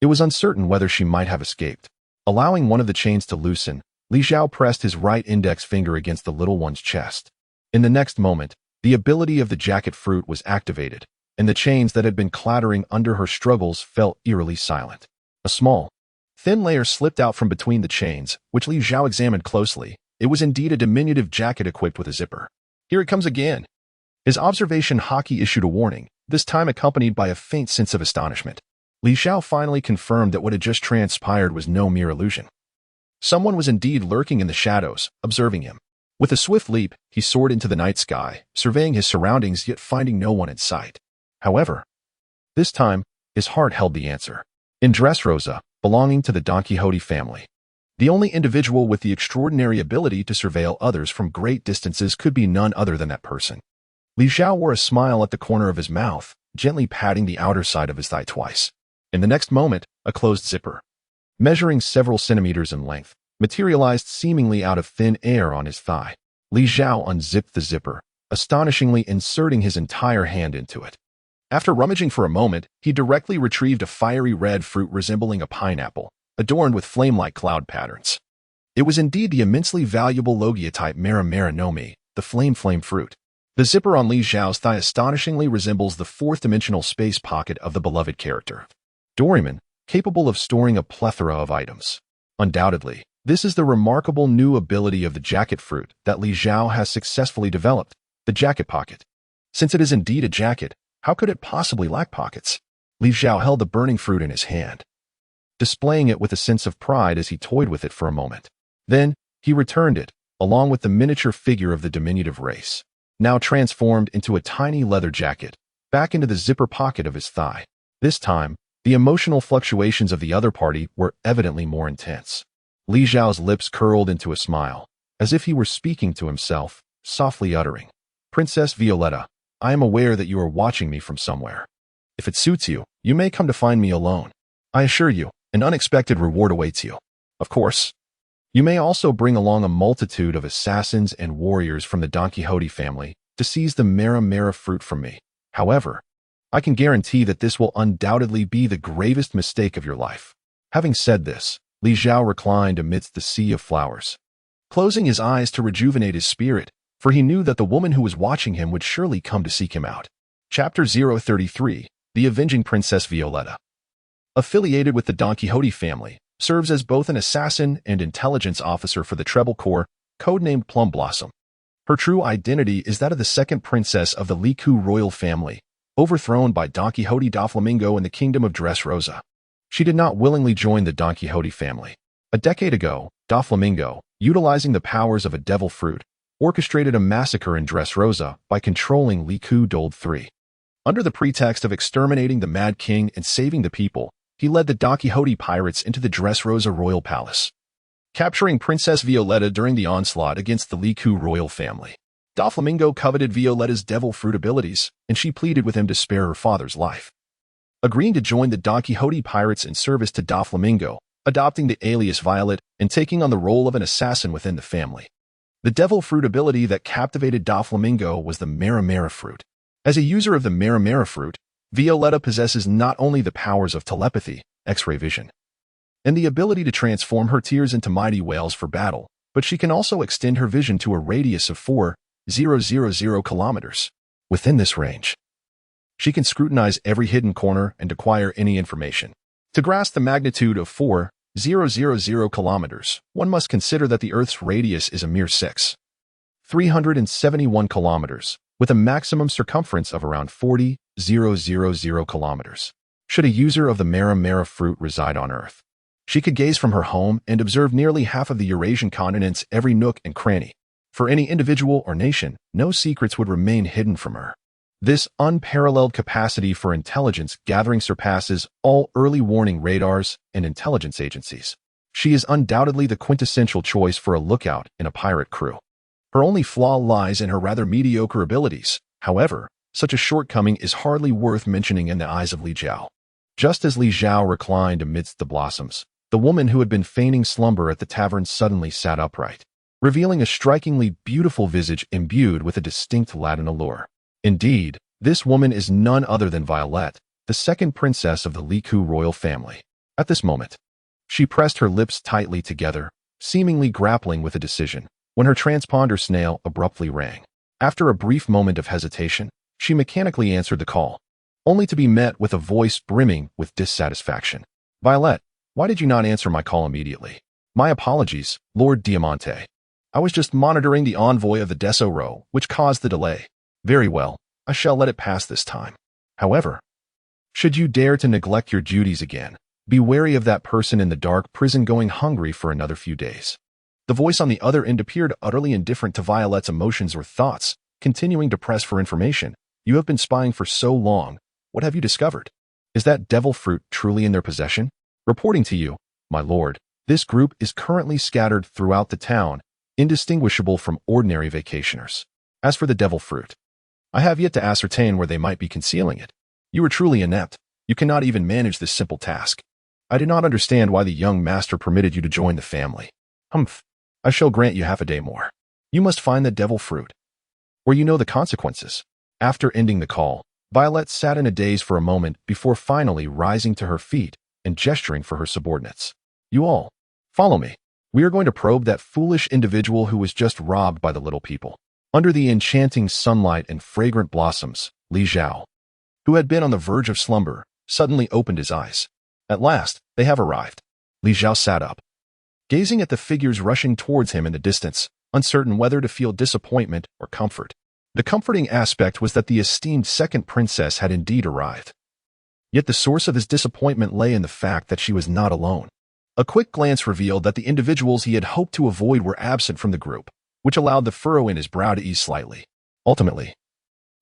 It was uncertain whether she might have escaped. Allowing one of the chains to loosen, Li Zhao pressed his right index finger against the little one's chest. In the next moment, the ability of the jacket fruit was activated, and the chains that had been clattering under her struggles fell eerily silent. A small, thin layer slipped out from between the chains, which Li Zhao examined closely. It was indeed a diminutive jacket equipped with a zipper. Here it comes again. His observation haki issued a warning, this time accompanied by a faint sense of astonishment. Li Zhao finally confirmed that what had just transpired was no mere illusion. Someone was indeed lurking in the shadows, observing him. With a swift leap, he soared into the night sky, surveying his surroundings yet finding no one in sight. However, this time, his heart held the answer. In Dressrosa, belonging to the Don Quixote family, the only individual with the extraordinary ability to surveil others from great distances could be none other than that person. Li Zhao wore a smile at the corner of his mouth, gently patting the outer side of his thigh twice. In the next moment, a closed zipper, measuring several centimeters in length, materialized seemingly out of thin air on his thigh. Li Zhao unzipped the zipper, astonishingly inserting his entire hand into it. After rummaging for a moment, he directly retrieved a fiery red fruit resembling a pineapple, adorned with flame-like cloud patterns. It was indeed the immensely valuable Logia-type Mera Mera no Mi, the flame fruit. The zipper on Li Zhao's thigh astonishingly resembles the fourth-dimensional space pocket of the beloved character, Doraemon, capable of storing a plethora of items. Undoubtedly, this is the remarkable new ability of the jacket fruit that Li Zhao has successfully developed, the jacket pocket. Since it is indeed a jacket, how could it possibly lack pockets? Li Zhao held the burning fruit in his hand, displaying it with a sense of pride as he toyed with it for a moment. Then, he returned it, along with the miniature figure of the diminutive race, now transformed into a tiny leather jacket, back into the zipper pocket of his thigh. This time, the emotional fluctuations of the other party were evidently more intense. Li Zhao's lips curled into a smile, as if he were speaking to himself, softly uttering, "Princess Violetta, I am aware that you are watching me from somewhere. If it suits you, you may come to find me alone. I assure you, an unexpected reward awaits you. Of course, you may also bring along a multitude of assassins and warriors from the Don Quixote family to seize the Mera Mera fruit from me. However, I can guarantee that this will undoubtedly be the gravest mistake of your life." Having said this, Li Zhao reclined amidst the sea of flowers, closing his eyes to rejuvenate his spirit, for he knew that the woman who was watching him would surely come to seek him out. Chapter 033, The Avenging Princess Violetta. Affiliated with the Don Quixote family, serves as both an assassin and intelligence officer for the Treble Corps, codenamed Plum Blossom. Her true identity is that of the second princess of the Liku royal family, overthrown by Don Quixote Doflamingo in the kingdom of Dressrosa. She did not willingly join the Don Quixote family. A decade ago, Doflamingo, utilizing the powers of a devil fruit, orchestrated a massacre in Dressrosa by controlling Liku Dold III. Under the pretext of exterminating the Mad King and saving the people, he led the Don Quixote pirates into the Dressrosa royal palace, capturing Princess Violetta during the onslaught against the Liku royal family. Doflamingo coveted Violetta's devil fruit abilities, and she pleaded with him to spare her father's life. Agreeing to join the Don Quixote pirates in service to Doflamingo, adopting the alias Violet, and taking on the role of an assassin within the family. The devil fruit ability that captivated Doflamingo was the Mera Mera fruit. As a user of the Mera Mera fruit, Violetta possesses not only the powers of telepathy, X-ray vision, and the ability to transform her tears into mighty whales for battle, but she can also extend her vision to a radius of 4,000 kilometers. Within this range, she can scrutinize every hidden corner and acquire any information. To grasp the magnitude of 4,000 kilometers, one must consider that the Earth's radius is a mere 6,371 kilometers, with a maximum circumference of around 40,000 kilometers. Should a user of the Mara fruit reside on Earth, she could gaze from her home and observe nearly half of the Eurasian continent's every nook and cranny. For any individual or nation, no secrets would remain hidden from her. This unparalleled capacity for intelligence gathering surpasses all early warning radars and intelligence agencies. She is undoubtedly the quintessential choice for a lookout in a pirate crew. Her only flaw lies in her rather mediocre abilities. However, such a shortcoming is hardly worth mentioning in the eyes of Li Zhao. Just as Li Zhao reclined amidst the blossoms, the woman who had been feigning slumber at the tavern suddenly sat upright, revealing a strikingly beautiful visage imbued with a distinct Latin allure. Indeed, this woman is none other than Violet, the second princess of the Liku royal family. At this moment, she pressed her lips tightly together, seemingly grappling with a decision, when her transponder snail abruptly rang. After a brief moment of hesitation, she mechanically answered the call, only to be met with a voice brimming with dissatisfaction. "Violet, why did you not answer my call immediately?" "My apologies, Lord Diamante. I was just monitoring the envoy of the Desoro, which caused the delay." "Very well, I shall let it pass this time. However, should you dare to neglect your duties again, be wary of that person in the dark prison going hungry for another few days." The voice on the other end appeared utterly indifferent to Violet's emotions or thoughts, continuing to press for information. "You have been spying for so long. What have you discovered? Is that devil fruit truly in their possession?" "Reporting to you, my lord, this group is currently scattered throughout the town, indistinguishable from ordinary vacationers. As for the devil fruit, I have yet to ascertain where they might be concealing it. You are truly inept. You cannot even manage this simple task. I do not understand why the young master permitted you to join the family." "Humph. I shall grant you half a day more. You must find the devil fruit, or you know the consequences." After ending the call, Violet sat in a daze for a moment before finally rising to her feet and gesturing for her subordinates. "You all, follow me. We are going to probe that foolish individual who was just robbed by the little people." Under the enchanting sunlight and fragrant blossoms, Li Zhao, who had been on the verge of slumber, suddenly opened his eyes. "At last, they have arrived." Li Zhao sat up, gazing at the figures rushing towards him in the distance, uncertain whether to feel disappointment or comfort. The comforting aspect was that the esteemed second princess had indeed arrived. Yet the source of his disappointment lay in the fact that she was not alone. A quick glance revealed that the individuals he had hoped to avoid were absent from the group, which allowed the furrow in his brow to ease slightly. Ultimately,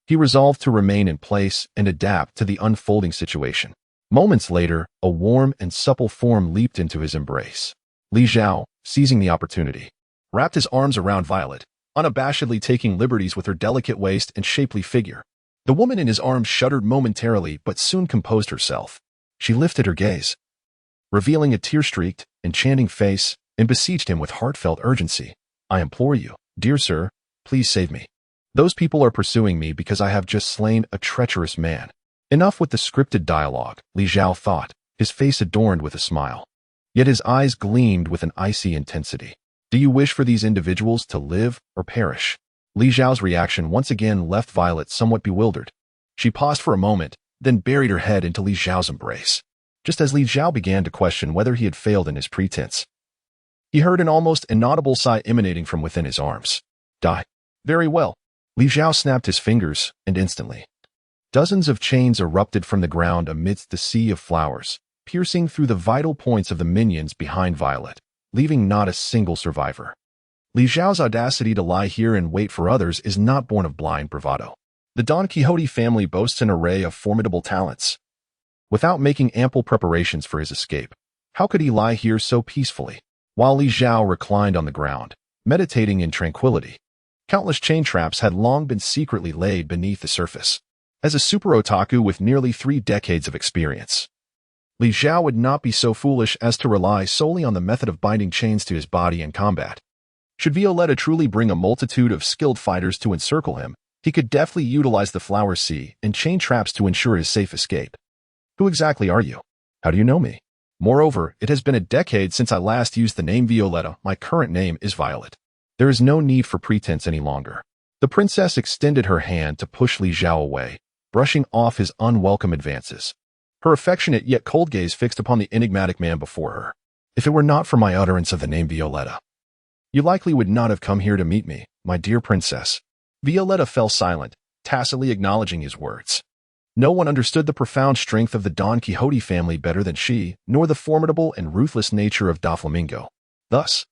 he resolved to remain in place and adapt to the unfolding situation. Moments later, a warm and supple form leaped into his embrace. Li Zhao, seizing the opportunity, wrapped his arms around Violet, unabashedly taking liberties with her delicate waist and shapely figure. The woman in his arms shuddered momentarily but soon composed herself. She lifted her gaze, revealing a tear-streaked, enchanting face, and beseeched him with heartfelt urgency. "I implore you, dear sir, please save me. Those people are pursuing me because I have just slain a treacherous man." Enough with the scripted dialogue, Li Zhao thought, his face adorned with a smile. Yet his eyes gleamed with an icy intensity. "Do you wish for these individuals to live or perish?" Li Zhao's reaction once again left Violet somewhat bewildered. She paused for a moment, then buried her head into Li Zhao's embrace. Just as Li Zhao began to question whether he had failed in his pretense, he heard an almost inaudible sigh emanating from within his arms. "Die." "Very well." Li Zhao snapped his fingers, and instantly, dozens of chains erupted from the ground amidst the sea of flowers, piercing through the vital points of the minions behind Violet, leaving not a single survivor. Li Zhao's audacity to lie here and wait for others is not born of blind bravado. The Don Quixote family boasts an array of formidable talents. Without making ample preparations for his escape, how could he lie here so peacefully? While Li Zhao reclined on the ground, meditating in tranquility, countless chain traps had long been secretly laid beneath the surface. As a super otaku with nearly 3 decades of experience, Li Zhao would not be so foolish as to rely solely on the method of binding chains to his body in combat. Should Violetta truly bring a multitude of skilled fighters to encircle him, he could deftly utilize the flower sea and chain traps to ensure his safe escape. "Who exactly are you? How do you know me? Moreover, it has been a decade since I last used the name Violetta. My current name is Violet. There is no need for pretense any longer." The princess extended her hand to push Li Zhao away, brushing off his unwelcome advances. her affectionate yet cold gaze fixed upon the enigmatic man before her. If it were not for my utterance of the name Violetta, you likely would not have come here to meet me, my dear princess. Violetta fell silent, tacitly acknowledging his words. No one understood the profound strength of the Don Quixote family better than she, nor the formidable and ruthless nature of Doflamingo. Thus,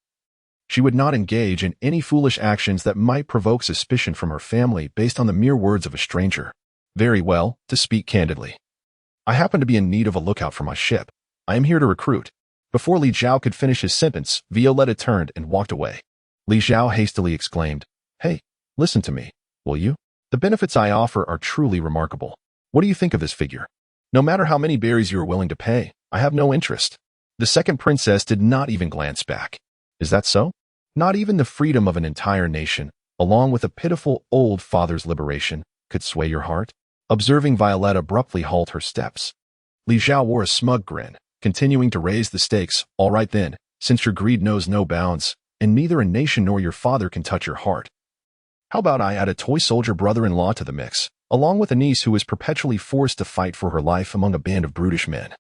she would not engage in any foolish actions that might provoke suspicion from her family based on the mere words of a stranger. Very well, to speak candidly. I happen to be in need of a lookout for my ship. I am here to recruit. Before Li Zhao could finish his sentence, Violetta turned and walked away. Li Zhao hastily exclaimed, "Hey, listen to me, will you? The benefits I offer are truly remarkable. What do you think of this figure? No matter how many berries you are willing to pay, I have no interest." The second princess did not even glance back. Is that so? Not even the freedom of an entire nation, along with a pitiful old father's liberation, could sway your heart? Observing Violetta abruptly halt her steps, Li Zhao wore a smug grin, continuing to raise the stakes. All right then, since your greed knows no bounds, and neither a nation nor your father can touch your heart, how about I add a toy soldier brother-in-law to the mix, along with a niece who is perpetually forced to fight for her life among a band of brutish men?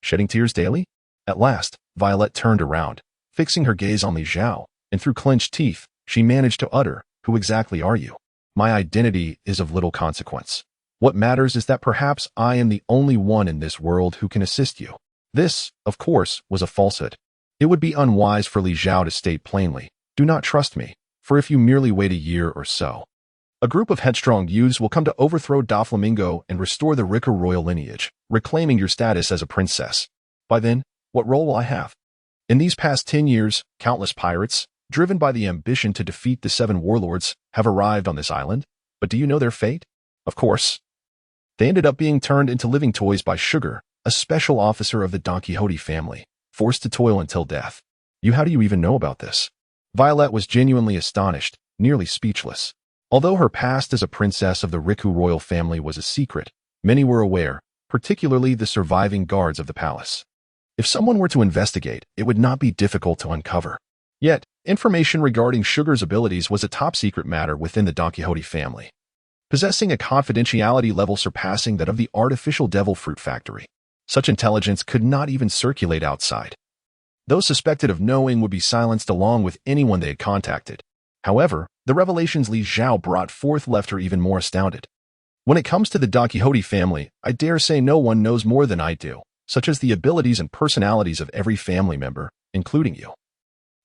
Shedding tears daily? At last, Violet turned around, fixing her gaze on Li Zhao, and through clenched teeth, she managed to utter, "Who exactly are you? My identity is of little consequence. What matters is that perhaps I am the only one in this world who can assist you." This, of course, was a falsehood. It would be unwise for Li Zhao to state plainly, "Do not trust me, for if you merely wait a year or so, a group of headstrong youths will come to overthrow Doflamingo and restore the Rica royal lineage, reclaiming your status as a princess. By then, what role will I have? In these past 10 years, countless pirates, driven by the ambition to defeat the 7 warlords, have arrived on this island. But do you know their fate? Of course, they ended up being turned into living toys by Sugar, a special officer of the Don Quixote family, forced to toil until death. How do you even know about this? Violet was genuinely astonished, nearly speechless. Although her past as a princess of the Riku royal family was a secret, many were aware, particularly the surviving guards of the palace. If someone were to investigate, it would not be difficult to uncover. Yet, information regarding Sugar's abilities was a top-secret matter within the Don Quixote family, possessing a confidentiality level surpassing that of the artificial devil fruit factory. Such intelligence could not even circulate outside. Those suspected of knowing would be silenced along with anyone they had contacted. However, the revelations Li Zhao brought forth left her even more astounded. When it comes to the Don Quixote family, I dare say no one knows more than I do, such as the abilities and personalities of every family member, including you,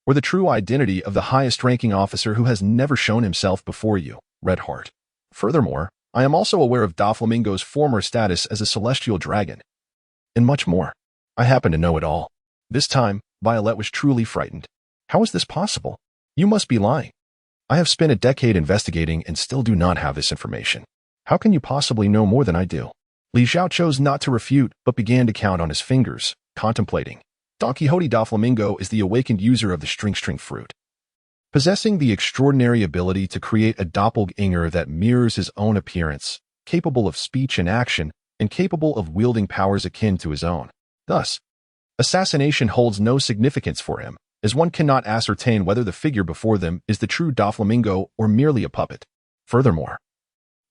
or the true identity of the highest-ranking officer who has never shown himself before you, Red Heart. Furthermore, I am also aware of Doflamingo's former status as a celestial dragon, and much more. I happen to know it all. This time, Violet was truly frightened. How is this possible? You must be lying. I have spent a decade investigating and still do not have this information. How can you possibly know more than I do? Li Zhao chose not to refute, but began to count on his fingers, contemplating. Don Quixote Doflamingo is the awakened user of the string fruit, possessing the extraordinary ability to create a doppelganger that mirrors his own appearance, capable of speech and action, and capable of wielding powers akin to his own. Thus, assassination holds no significance for him, as one cannot ascertain whether the figure before them is the true Doflamingo or merely a puppet. Furthermore,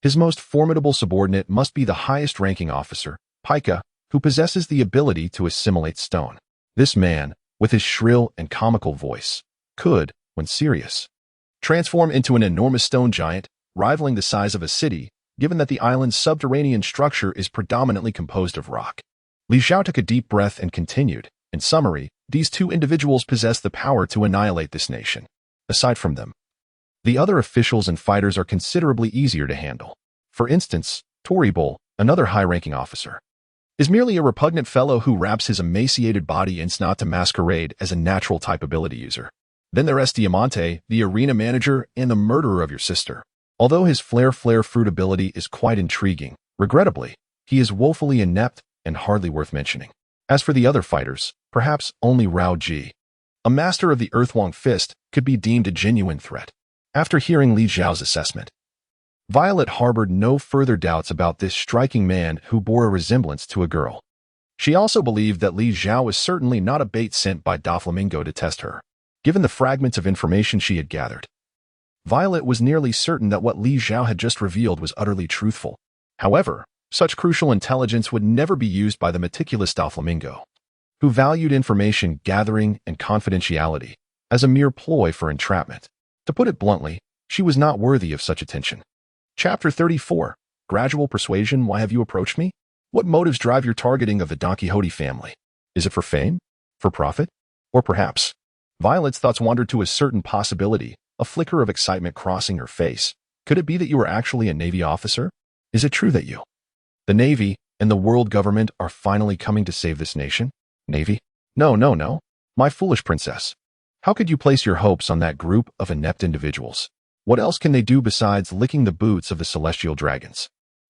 his most formidable subordinate must be the highest-ranking officer, Pika, who possesses the ability to assimilate stone. This man, with his shrill and comical voice, could, when serious, transform into an enormous stone giant, rivaling the size of a city, given that the island's subterranean structure is predominantly composed of rock. Li Zhao took a deep breath and continued, "In summary, these 2 individuals possess the power to annihilate this nation. Aside from them, the other officials and fighters are considerably easier to handle. For instance, Toribol, another high-ranking officer, is merely a repugnant fellow who wraps his emaciated body in snot to masquerade as a natural-type ability user. Then there's Diamante, the arena manager and the murderer of your sister. Although his flare fruit ability is quite intriguing, regrettably, he is woefully inept and hardly worth mentioning. As for the other fighters, perhaps only Rao Ji, a master of the Earthwong Fist, could be deemed a genuine threat." After hearing Li Zhao's assessment, Violet harbored no further doubts about this striking man who bore a resemblance to a girl. She also believed that Li Zhao was certainly not a bait sent by Doflamingo to test her. Given the fragments of information she had gathered, Violet was nearly certain that what Li Zhao had just revealed was utterly truthful. However, Such crucial intelligence would never be used by the meticulous Doflamingo, who valued information gathering and confidentiality as a mere ploy for entrapment. To put it bluntly, she was not worthy of such attention. Chapter 34. Gradual Persuasion. Why have you approached me? What motives drive your targeting of the Don Quixote family? Is it for fame? For profit? Or perhaps? Violet's thoughts wandered to a certain possibility, a flicker of excitement crossing her face. Could it be that you are actually a Navy officer? Is it true that you, the Navy, and the world government are finally coming to save this nation? Navy? No, no, no. My foolish princess. How could you place your hopes on that group of inept individuals? What else can they do besides licking the boots of the celestial dragons?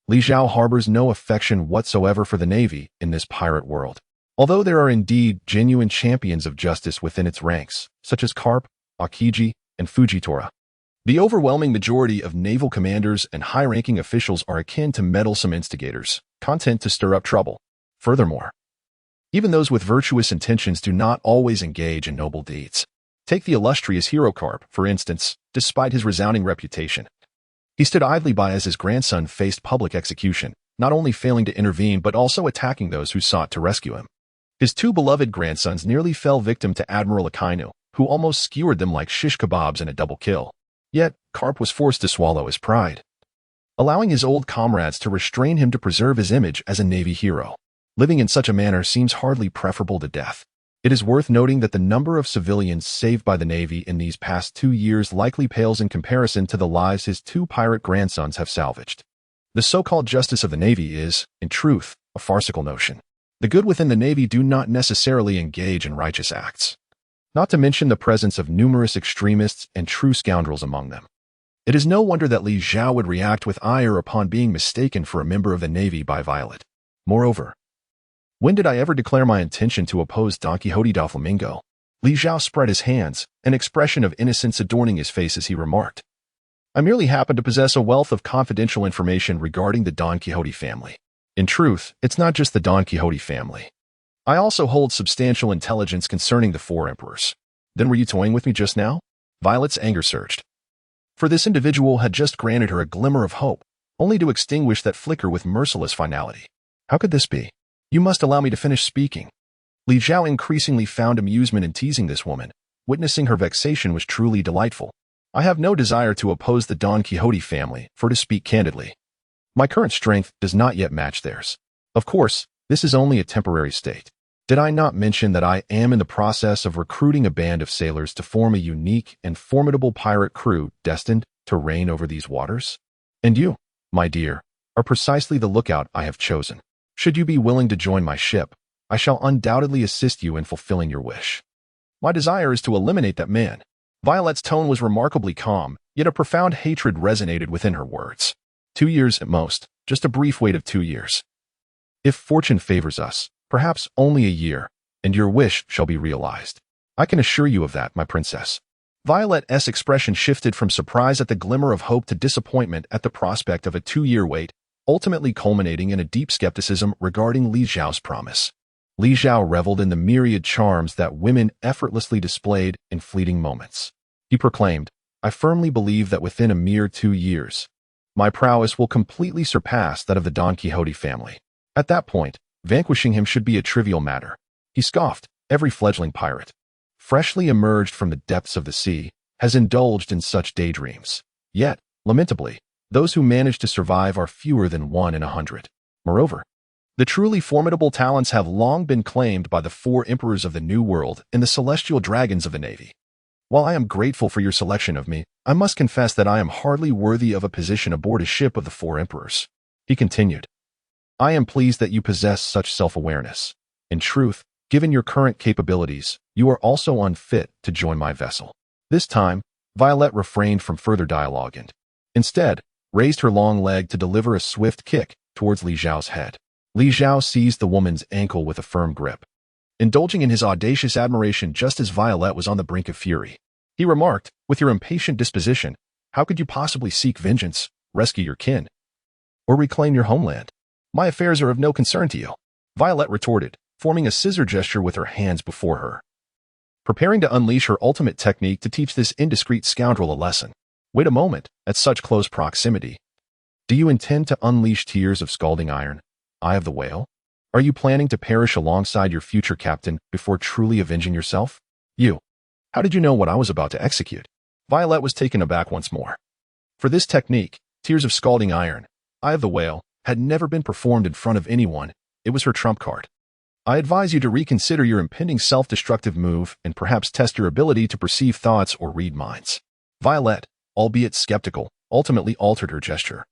Li Zhao harbors no affection whatsoever for the Navy in this pirate world. Although there are indeed genuine champions of justice within its ranks, such as Carp, Akiji, and Fujitora, the overwhelming majority of naval commanders and high-ranking officials are akin to meddlesome instigators, content to stir up trouble. Furthermore, even those with virtuous intentions do not always engage in noble deeds. Take the illustrious hero Carp, for instance. Despite his resounding reputation, he stood idly by as his grandson faced public execution, not only failing to intervene but also attacking those who sought to rescue him. His two beloved grandsons nearly fell victim to Admiral Akainu, who almost skewered them like shish kebabs in a double kill. Yet, Carp was forced to swallow his pride, allowing his old comrades to restrain him to preserve his image as a Navy hero. Living in such a manner seems hardly preferable to death. It is worth noting that the number of civilians saved by the Navy in these past 2 years likely pales in comparison to the lives his two pirate grandsons have salvaged. The so-called justice of the Navy is, in truth, a farcical notion. The good within the Navy do not necessarily engage in righteous acts, not to mention the presence of numerous extremists and true scoundrels among them. It is no wonder that Li Zhao would react with ire upon being mistaken for a member of the Navy by Violet. Moreover, when did I ever declare my intention to oppose Don Quixote Doflamingo? Li Zhao spread his hands, an expression of innocence adorning his face as he remarked, I merely happen to possess a wealth of confidential information regarding the Don Quixote family. In truth, it's not just the Don Quixote family. I also hold substantial intelligence concerning the four emperors. Then were you toying with me just now? Violet's anger surged. For this individual had just granted her a glimmer of hope, only to extinguish that flicker with merciless finality. How could this be? You must allow me to finish speaking. Li Zhao increasingly found amusement in teasing this woman. Witnessing her vexation was truly delightful. I have no desire to oppose the Don Quixote family, for to speak candidly, my current strength does not yet match theirs. Of course, this is only a temporary state. Did I not mention that I am in the process of recruiting a band of sailors to form a unique and formidable pirate crew destined to reign over these waters? And you, my dear, are precisely the lookout I have chosen. Should you be willing to join my ship, I shall undoubtedly assist you in fulfilling your wish. My desire is to eliminate that man. Violet's tone was remarkably calm, yet a profound hatred resonated within her words. 2 years at most, just a brief wait of 2 years. If fortune favors us, perhaps only a year, and your wish shall be realized. I can assure you of that, my princess. Violet's expression shifted from surprise at the glimmer of hope to disappointment at the prospect of a 2-year wait, ultimately culminating in a deep skepticism regarding Li Zhao's promise. Li Zhao reveled in the myriad charms that women effortlessly displayed in fleeting moments. He proclaimed, I firmly believe that within a mere 2 years, my prowess will completely surpass that of the Don Quixote family. At that point, vanquishing him should be a trivial matter. He scoffed. Every fledgling pirate, freshly emerged from the depths of the sea, has indulged in such daydreams. Yet, lamentably, those who manage to survive are fewer than 1 in 100. Moreover, the truly formidable talents have long been claimed by the 4 emperors of the New World and the celestial dragons of the Navy. While I am grateful for your selection of me, I must confess that I am hardly worthy of a position aboard a ship of the 4 emperors. He continued, I am pleased that you possess such self-awareness. In truth, given your current capabilities, you are also unfit to join my vessel. This time, Violet refrained from further dialogue and, instead, raised her long leg to deliver a swift kick towards Li Zhao's head. Li Zhao seized the woman's ankle with a firm grip, indulging in his audacious admiration just as Violet was on the brink of fury. He remarked, with your impatient disposition, how could you possibly seek vengeance, rescue your kin, or reclaim your homeland? My affairs are of no concern to you. Violet retorted, forming a scissor gesture with her hands before her, preparing to unleash her ultimate technique to teach this indiscreet scoundrel a lesson. Wait a moment, at such close proximity, Do you intend to unleash tears of scalding iron, eye of the whale? Are you planning to perish alongside your future captain before truly avenging yourself? You. How did you know what I was about to execute? Violet was taken aback once more. For this technique, tears of scalding iron, eye of the whale, had never been performed in front of anyone. It was her trump card. I advise you to reconsider your impending self-destructive move and perhaps test your ability to perceive thoughts or read minds. Violet, albeit skeptical, ultimately altered her gesture,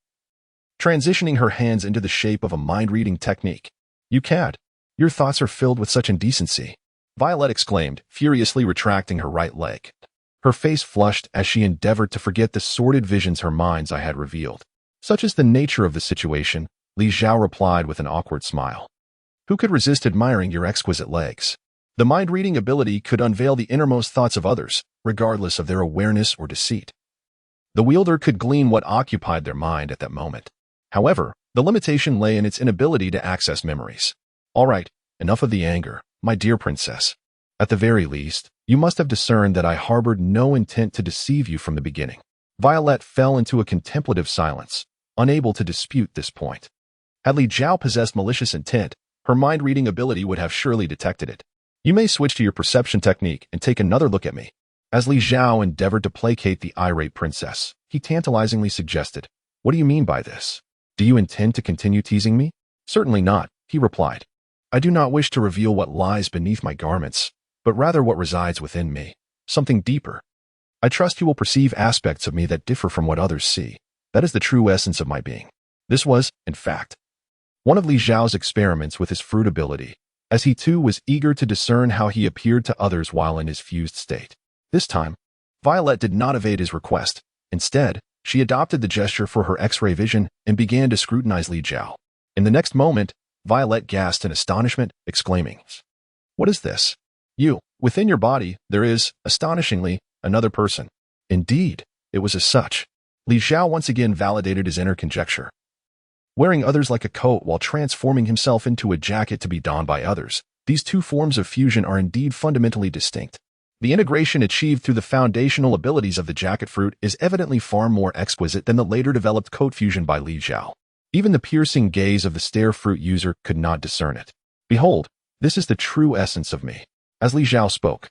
transitioning her hands into the shape of a mind-reading technique. You cad. Your thoughts are filled with such indecency, Violet exclaimed, furiously retracting her right leg. Her face flushed as she endeavored to forget the sordid visions her mind's eye had revealed. Such is the nature of the situation, Li Zhao replied with an awkward smile. Who could resist admiring your exquisite legs? The mind-reading ability could unveil the innermost thoughts of others, regardless of their awareness or deceit. The wielder could glean what occupied their mind at that moment. However, the limitation lay in its inability to access memories. All right, enough of the anger, my dear princess. At the very least, you must have discerned that I harbored no intent to deceive you from the beginning. Violet fell into a contemplative silence, unable to dispute this point. Had Li Zhao possessed malicious intent, her mind-reading ability would have surely detected it. You may switch to your perception technique and take another look at me. As Li Zhao endeavored to placate the irate princess, he tantalizingly suggested, What do you mean by this? Do you intend to continue teasing me? Certainly not, he replied. I do not wish to reveal what lies beneath my garments, but rather what resides within me, something deeper. I trust you will perceive aspects of me that differ from what others see. That is the true essence of my being. This was, in fact, one of Li Zhao's experiments with his fruit ability, as he too was eager to discern how he appeared to others while in his fused state. This time, Violet did not evade his request. Instead, she adopted the gesture for her X-ray vision and began to scrutinize Li Zhao. In the next moment, Violet gasped in astonishment, exclaiming, What is this? You, within your body, there is, astonishingly, another person. Indeed, it was as such. Li Zhao once again validated his inner conjecture. Wearing others like a coat while transforming himself into a jacket to be donned by others, these two forms of fusion are indeed fundamentally distinct. The integration achieved through the foundational abilities of the jacket fruit is evidently far more exquisite than the later developed coat fusion by Li Zhao. Even the piercing gaze of the stare fruit user could not discern it. Behold, this is the true essence of me. As Li Zhao spoke,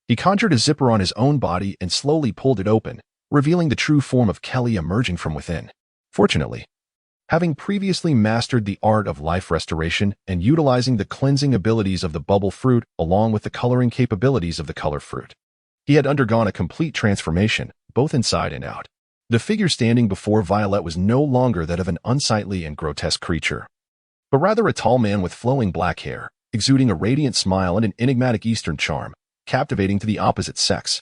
he conjured a zipper on his own body and slowly pulled it open, revealing the true form of Kelly emerging from within. Fortunately, having previously mastered the art of life restoration and utilizing the cleansing abilities of the bubble fruit along with the coloring capabilities of the color fruit, he had undergone a complete transformation, both inside and out. The figure standing before Violet was no longer that of an unsightly and grotesque creature, but rather a tall man with flowing black hair, exuding a radiant smile and an enigmatic Eastern charm, captivating to the opposite sex.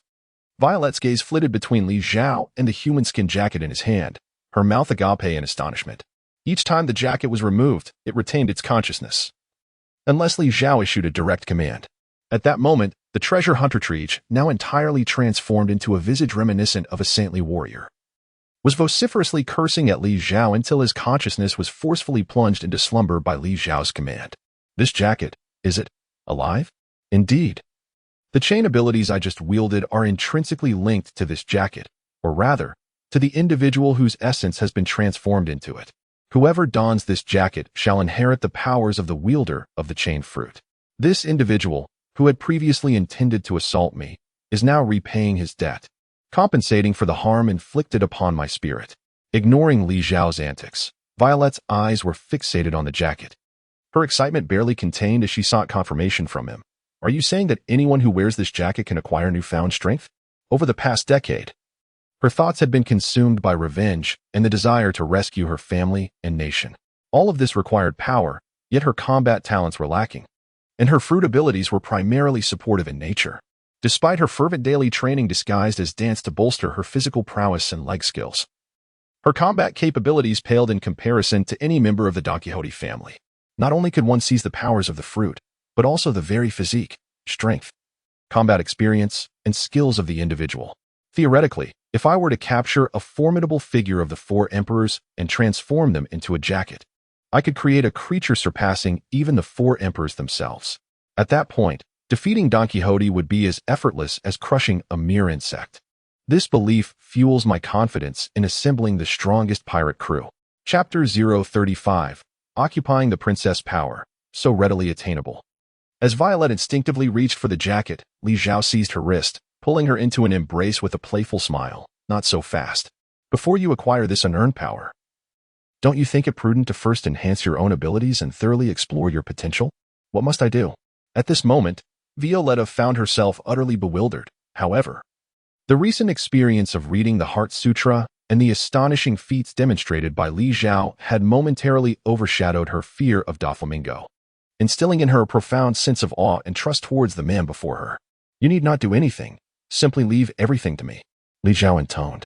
Violet's gaze flitted between Li Zhao and the human skin jacket in his hand, her mouth agape in astonishment. Each time the jacket was removed, it retained its consciousness, unless Li Zhao issued a direct command. At that moment, the treasure hunter Trege, now entirely transformed into a visage reminiscent of a saintly warrior, was vociferously cursing at Li Zhao until his consciousness was forcefully plunged into slumber by Li Zhao's command. This jacket, is it alive? Indeed. The chain abilities I just wielded are intrinsically linked to this jacket, or rather, to the individual whose essence has been transformed into it. Whoever dons this jacket shall inherit the powers of the wielder of the chain fruit. This individual, who had previously intended to assault me, is now repaying his debt, compensating for the harm inflicted upon my spirit. Ignoring Li Zhao's antics, Violet's eyes were fixated on the jacket. Her excitement barely contained as she sought confirmation from him. Are you saying that anyone who wears this jacket can acquire newfound strength? Over the past decade, her thoughts had been consumed by revenge and the desire to rescue her family and nation. All of this required power, yet her combat talents were lacking, and her fruit abilities were primarily supportive in nature. Despite her fervent daily training disguised as dance to bolster her physical prowess and leg skills, her combat capabilities paled in comparison to any member of the Don Quixote family. Not only could one seize the powers of the fruit, but also the very physique, strength, combat experience, and skills of the individual. Theoretically, if I were to capture a formidable figure of the four emperors and transform them into a jacket, I could create a creature surpassing even the four emperors themselves. At that point, defeating Don Quixote would be as effortless as crushing a mere insect. This belief fuels my confidence in assembling the strongest pirate crew. Chapter 035. Occupying the Princess Power, so readily attainable. As Violet instinctively reached for the jacket, Li Zhao seized her wrist, pulling her into an embrace with a playful smile. Not so fast. Before you acquire this unearned power, don't you think it prudent to first enhance your own abilities and thoroughly explore your potential? What must I do? At this moment, Violetta found herself utterly bewildered. However, the recent experience of reading the Heart Sutra and the astonishing feats demonstrated by Li Zhao had momentarily overshadowed her fear of Doflamingo, instilling in her a profound sense of awe and trust towards the man before her. You need not do anything. Simply leave everything to me, Li Zhao intoned,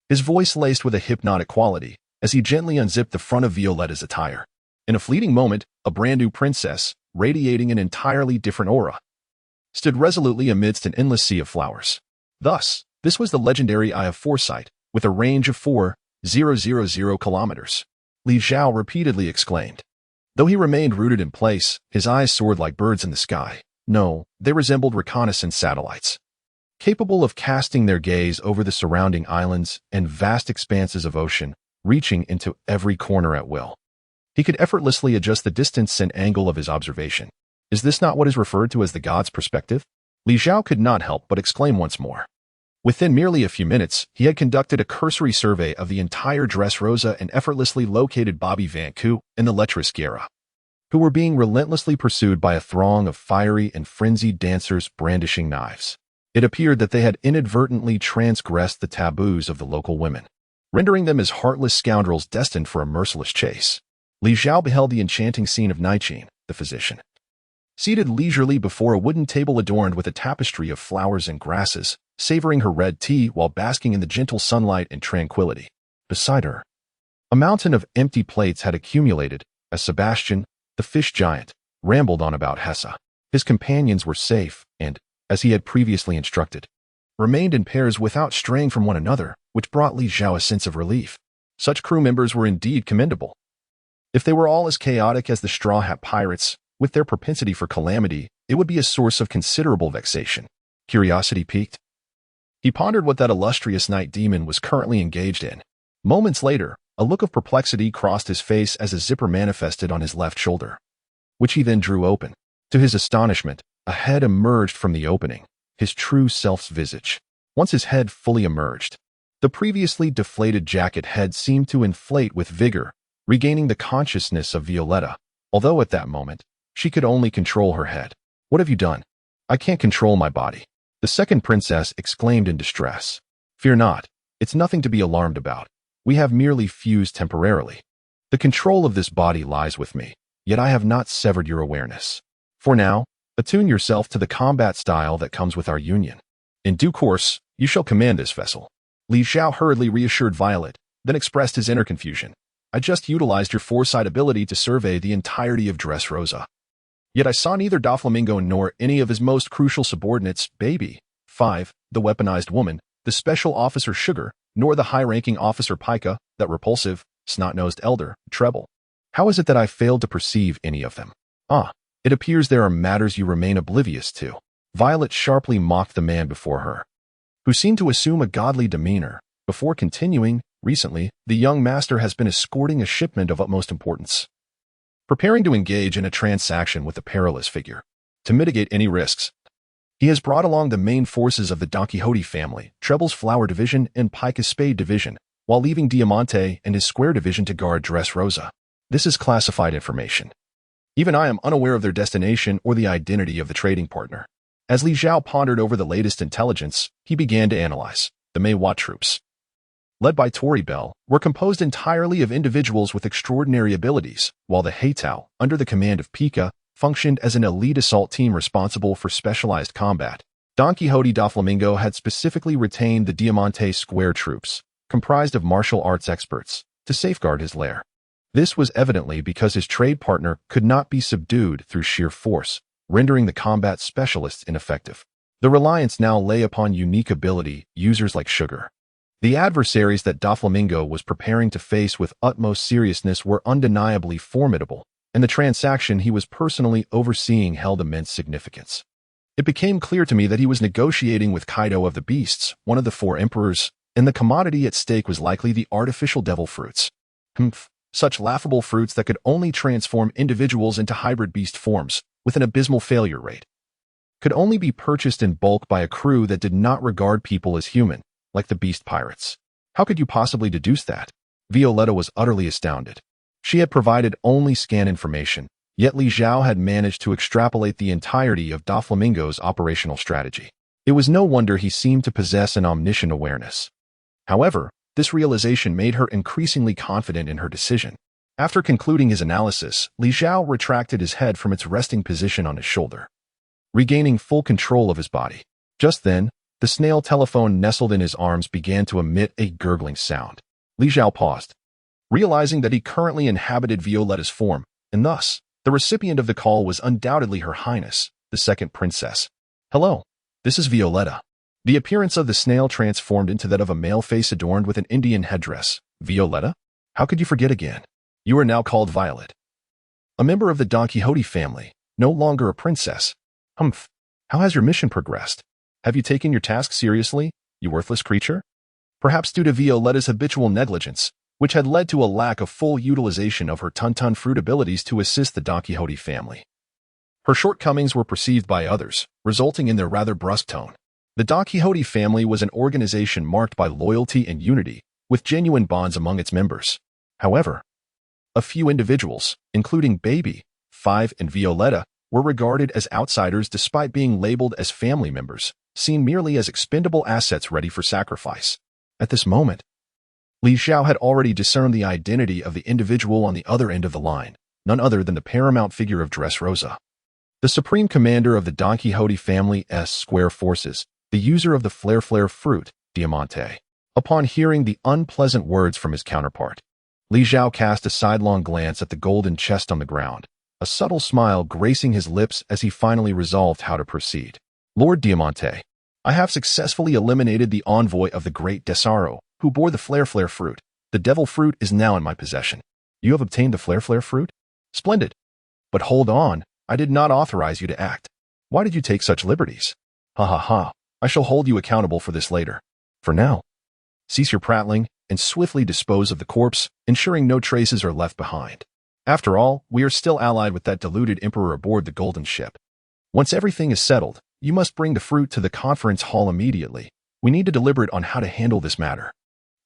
his voice laced with a hypnotic quality as he gently unzipped the front of Violetta's attire. In a fleeting moment, a brand-new princess, radiating an entirely different aura, stood resolutely amidst an endless sea of flowers. Thus, this was the legendary Eye of Foresight, with a range of 4,000 kilometers. Li Zhao repeatedly exclaimed. Though he remained rooted in place, his eyes soared like birds in the sky. No, they resembled reconnaissance satellites, capable of casting their gaze over the surrounding islands and vast expanses of ocean, reaching into every corner at will. He could effortlessly adjust the distance and angle of his observation. Is this not what is referred to as the god's perspective? Li Zhao could not help but exclaim once more. Within merely a few minutes, he had conducted a cursory survey of the entire Dressrosa and effortlessly located Bobby Van Ku and the lecherous Guerra, who were being relentlessly pursued by a throng of fiery and frenzied dancers brandishing knives. It appeared that they had inadvertently transgressed the taboos of the local women, rendering them as heartless scoundrels destined for a merciless chase. Li Zhao beheld the enchanting scene of Naiqin, the physician, seated leisurely before a wooden table adorned with a tapestry of flowers and grasses, savoring her red tea while basking in the gentle sunlight and tranquility. Beside her, a mountain of empty plates had accumulated as Sebastian, the fish giant, rambled on about Hessa. His companions were safe and, as he had previously instructed, remained in pairs without straying from one another, which brought Li Zhao a sense of relief. Such crew members were indeed commendable. If they were all as chaotic as the Straw Hat Pirates, with their propensity for calamity, it would be a source of considerable vexation. Curiosity piqued. He pondered what that illustrious night demon was currently engaged in. Moments later, a look of perplexity crossed his face as a zipper manifested on his left shoulder, which he then drew open. To his astonishment, a head emerged from the opening, his true self's visage. Once his head fully emerged, the previously deflated jacket head seemed to inflate with vigor, regaining the consciousness of Violetta, although at that moment, she could only control her head. What have you done? I can't control my body, the second princess exclaimed in distress. Fear not, it's nothing to be alarmed about. We have merely fused temporarily. The control of this body lies with me, yet I have not severed your awareness. For now, attune yourself to the combat style that comes with our union. In due course, you shall command this vessel. Li Zhao hurriedly reassured Violet, then expressed his inner confusion. I just utilized your foresight ability to survey the entirety of Dressrosa. Yet I saw neither Doflamingo nor any of his most crucial subordinates, Baby, 5, the weaponized woman, the special officer Sugar, nor the high-ranking officer Pika, that repulsive, snot-nosed elder, Treble. How is it that I failed to perceive any of them? It appears there are matters you remain oblivious to. Violet sharply mocked the man before her, who seemed to assume a godly demeanor, before continuing. Recently, the young master has been escorting a shipment of utmost importance, preparing to engage in a transaction with the perilous figure. To mitigate any risks, he has brought along the main forces of the Don Quixote family, Treble's Flower Division and Pika's Spade Division, while leaving Diamante and his Square Division to guard Dressrosa. This is classified information. Even I am unaware of their destination or the identity of the trading partner. As Li Zhao pondered over the latest intelligence, he began to analyze. The Meiwa troops, led by Tori Bell, were composed entirely of individuals with extraordinary abilities, while the Heitao, under the command of Pika, functioned as an elite assault team responsible for specialized combat. Don Quixote Doflamingo had specifically retained the Diamante Square troops, comprised of martial arts experts, to safeguard his lair. This was evidently because his trade partner could not be subdued through sheer force, rendering the combat specialists ineffective. The reliance now lay upon unique ability users like Sugar. The adversaries that Doflamingo was preparing to face with utmost seriousness were undeniably formidable, and the transaction he was personally overseeing held immense significance. It became clear to me that he was negotiating with Kaido of the Beasts, one of the 4 emperors, and the commodity at stake was likely the artificial devil fruits. Such laughable fruits that could only transform individuals into hybrid beast forms, with an abysmal failure rate. Could only be purchased in bulk by a crew that did not regard people as human, like the beast pirates. How could you possibly deduce that? Violetta was utterly astounded. She had provided only scan information, yet Li Zhao had managed to extrapolate the entirety of Doflamingo's operational strategy. It was no wonder he seemed to possess an omniscient awareness. However, this realization made her increasingly confident in her decision. After concluding his analysis, Li Zhao retracted his head from its resting position on his shoulder, regaining full control of his body. Just then, the snail telephone nestled in his arms began to emit a gurgling sound. Li Zhao paused, realizing that he currently inhabited Violetta's form, and thus, the recipient of the call was undoubtedly Her Highness, the second princess. Hello, this is Violetta. The appearance of the snail transformed into that of a male face adorned with an Indian headdress. Violetta? How could you forget again? You are now called Violet. A member of the Don Quixote family, no longer a princess. How has your mission progressed? Have you taken your task seriously, you worthless creature? Perhaps due to Violetta's habitual negligence, which had led to a lack of full utilization of her Tun-Tun fruit abilities to assist the Don Quixote family. Her shortcomings were perceived by others, resulting in their rather brusque tone. The Don Quixote family was an organization marked by loyalty and unity, with genuine bonds among its members. However, a few individuals, including Baby, Five, and Violetta, were regarded as outsiders despite being labeled as family members, seen merely as expendable assets ready for sacrifice. At this moment, Li Zhao had already discerned the identity of the individual on the other end of the line, none other than the paramount figure of Dressrosa, the supreme commander of the Don Quixote family's square forces, the user of the flare fruit, Diamante. Upon hearing the unpleasant words from his counterpart, Li Zhao cast a sidelong glance at the golden chest on the ground, a subtle smile gracing his lips as he finally resolved how to proceed. Lord Diamante, I have successfully eliminated the envoy of the great Desaro, who bore the flare fruit. The devil fruit is now in my possession. You have obtained the flare fruit? Splendid. But hold on, I did not authorize you to act. Why did you take such liberties? Ha. I shall hold you accountable for this later. For now, cease your prattling and swiftly dispose of the corpse, ensuring no traces are left behind. After all, we are still allied with that deluded emperor aboard the golden ship. Once everything is settled, you must bring the fruit to the conference hall immediately. We need to deliberate on how to handle this matter.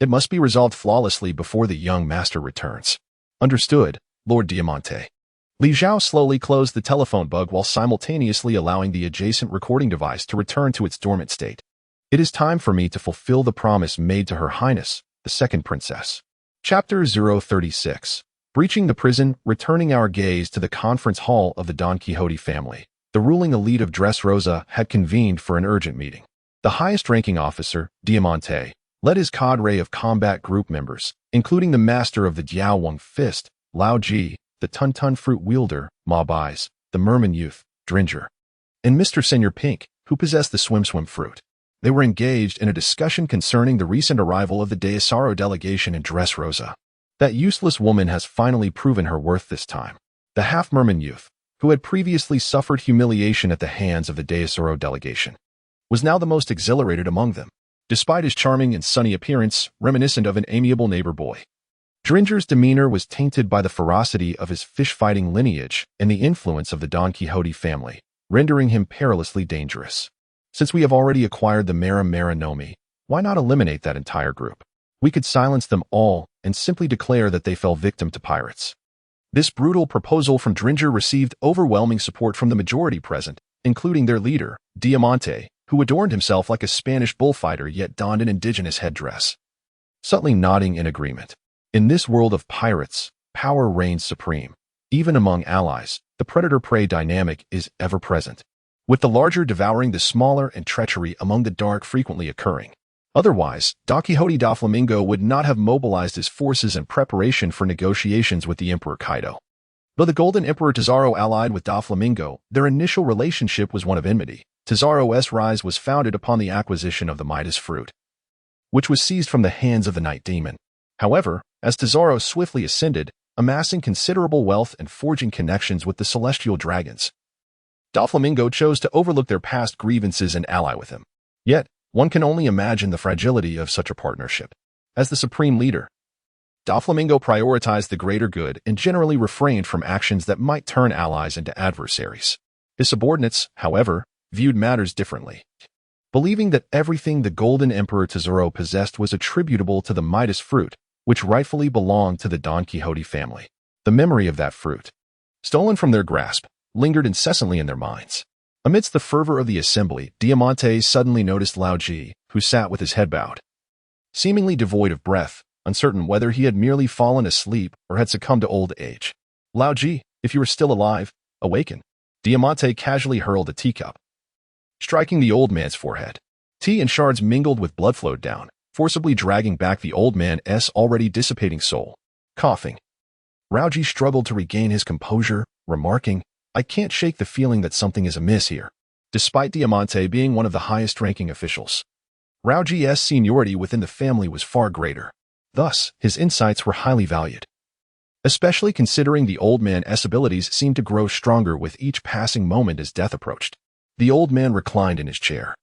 It must be resolved flawlessly before the young master returns. Understood, Lord Diamante. Li Zhao slowly closed the telephone bug while simultaneously allowing the adjacent recording device to return to its dormant state. It is time for me to fulfill the promise made to Her Highness, the second princess. Chapter 036. Breaching the prison, returning our gaze to the conference hall of the Don Quixote family. The ruling elite of Dressrosa had convened for an urgent meeting. The highest-ranking officer, Diamante, led his cadre of combat group members, including the master of the Jiao Wang Fist, Lao Ji, the Tun-Tun fruit wielder, Ma Bai's, the merman youth, Dringer, and Mr. Senor Pink, who possessed the swim fruit. They were engaged in a discussion concerning the recent arrival of the Deisaro delegation in Dressrosa. That useless woman has finally proven her worth this time. The half-merman youth, who had previously suffered humiliation at the hands of the Deisaro delegation, was now the most exhilarated among them, despite his charming and sunny appearance, reminiscent of an amiable neighbor boy. Dringer's demeanor was tainted by the ferocity of his fish-fighting lineage and the influence of the Don Quixote family, rendering him perilously dangerous. Since we have already acquired the Mara Nomi, why not eliminate that entire group? We could silence them all and simply declare that they fell victim to pirates. This brutal proposal from Dringer received overwhelming support from the majority present, including their leader, Diamante, who adorned himself like a Spanish bullfighter yet donned an indigenous headdress, subtly nodding in agreement. In this world of pirates, power reigns supreme. Even among allies, the predator-prey dynamic is ever present, with the larger devouring the smaller and treachery among the dark frequently occurring. Otherwise, Don Quixote Doflamingo would not have mobilized his forces in preparation for negotiations with the Emperor Kaido. Though the Golden Emperor Tizaro allied with Doflamingo, their initial relationship was one of enmity. Tizaro's rise was founded upon the acquisition of the Midas fruit, which was seized from the hands of the Night Demon. However, as Tizaro swiftly ascended, amassing considerable wealth and forging connections with the celestial dragons, Doflamingo chose to overlook their past grievances and ally with him. Yet, one can only imagine the fragility of such a partnership. As the supreme leader, Doflamingo prioritized the greater good and generally refrained from actions that might turn allies into adversaries. His subordinates, however, viewed matters differently. Believing that everything the Golden Emperor Tesoro possessed was attributable to the Midas fruit, which rightfully belonged to the Don Quixote family. The memory of that fruit, stolen from their grasp, lingered incessantly in their minds. Amidst the fervor of the assembly, Diamante suddenly noticed Lao Ji, who sat with his head bowed. Seemingly devoid of breath, uncertain whether he had merely fallen asleep or had succumbed to old age. Lao Ji, if you are still alive, awaken. Diamante casually hurled a teacup, striking the old man's forehead. Tea and shards mingled with blood flowed down, forcibly dragging back the old man's already dissipating soul. Coughing, Rauji struggled to regain his composure, remarking, "I can't shake the feeling that something is amiss here." Despite Diamante being one of the highest-ranking officials, Rauji's seniority within the family was far greater. Thus, his insights were highly valued, especially considering the old man's abilities seemed to grow stronger with each passing moment as death approached. The old man reclined in his chair,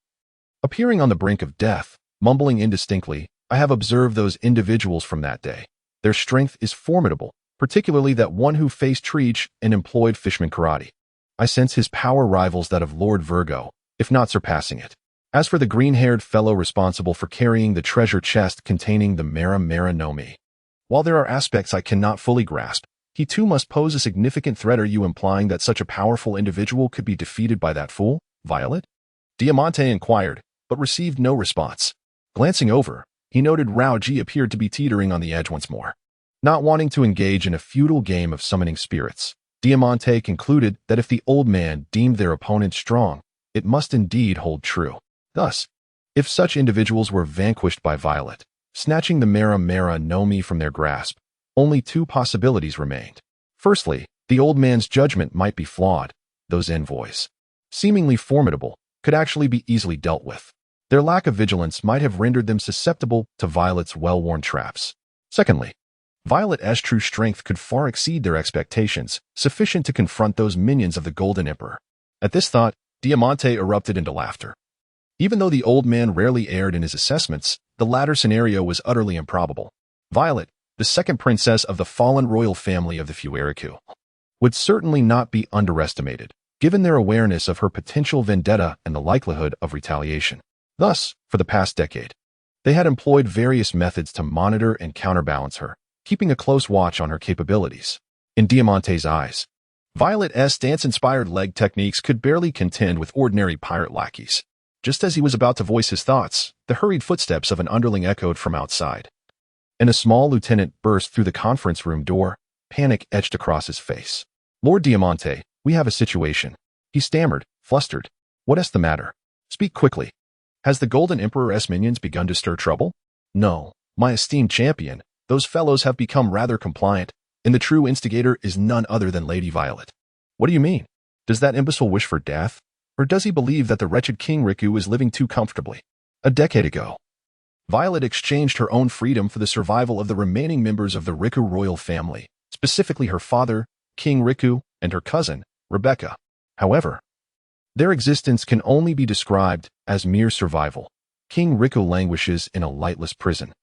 appearing on the brink of death, mumbling indistinctly, "I have observed those individuals from that day. Their strength is formidable, particularly that one who faced Treach and employed fishman karate. I sense his power rivals that of Lord Virgo, if not surpassing it. As for the green-haired fellow responsible for carrying the treasure chest containing the Mara Mara no Mi, while there are aspects I cannot fully grasp, he too must pose a significant threat. Are you implying that such a powerful individual could be defeated by that fool, Violet?" Diamante inquired, but received no response. Glancing over, he noted Rauji appeared to be teetering on the edge once more. Not wanting to engage in a futile game of summoning spirits, Diamante concluded that if the old man deemed their opponent strong, it must indeed hold true. Thus, if such individuals were vanquished by Violet, snatching the Mara Mara no Mi from their grasp, only two possibilities remained. Firstly, the old man's judgment might be flawed. Those envoys, seemingly formidable, could actually be easily dealt with. Their lack of vigilance might have rendered them susceptible to Violet's well-worn traps. Secondly, Violet's true strength could far exceed their expectations, sufficient to confront those minions of the Golden Emperor. At this thought, Diamante erupted into laughter. Even though the old man rarely erred in his assessments, the latter scenario was utterly improbable. Violet, the second princess of the fallen royal family of the Fueriku, would certainly not be underestimated, given their awareness of her potential vendetta and the likelihood of retaliation. Thus, for the past decade, they had employed various methods to monitor and counterbalance her, keeping a close watch on her capabilities. In Diamante's eyes, Violet's dance-inspired leg techniques could barely contend with ordinary pirate lackeys. Just as he was about to voice his thoughts, the hurried footsteps of an underling echoed from outside, and a small lieutenant burst through the conference room door, panic etched across his face. "Lord Diamante, we have a situation," he stammered, flustered. "What's the matter? Speak quickly. Has the Golden Emperor's minions begun to stir trouble?" "No, my esteemed champion. Those fellows have become rather compliant, and the true instigator is none other than Lady Violet." "What do you mean? Does that imbecile wish for death? Or does he believe that the wretched King Riku is living too comfortably? A decade ago, Violet exchanged her own freedom for the survival of the remaining members of the Riku royal family, specifically her father, King Riku, and her cousin, Rebecca. However, their existence can only be described as mere survival. King Riku languishes in a lightless prison,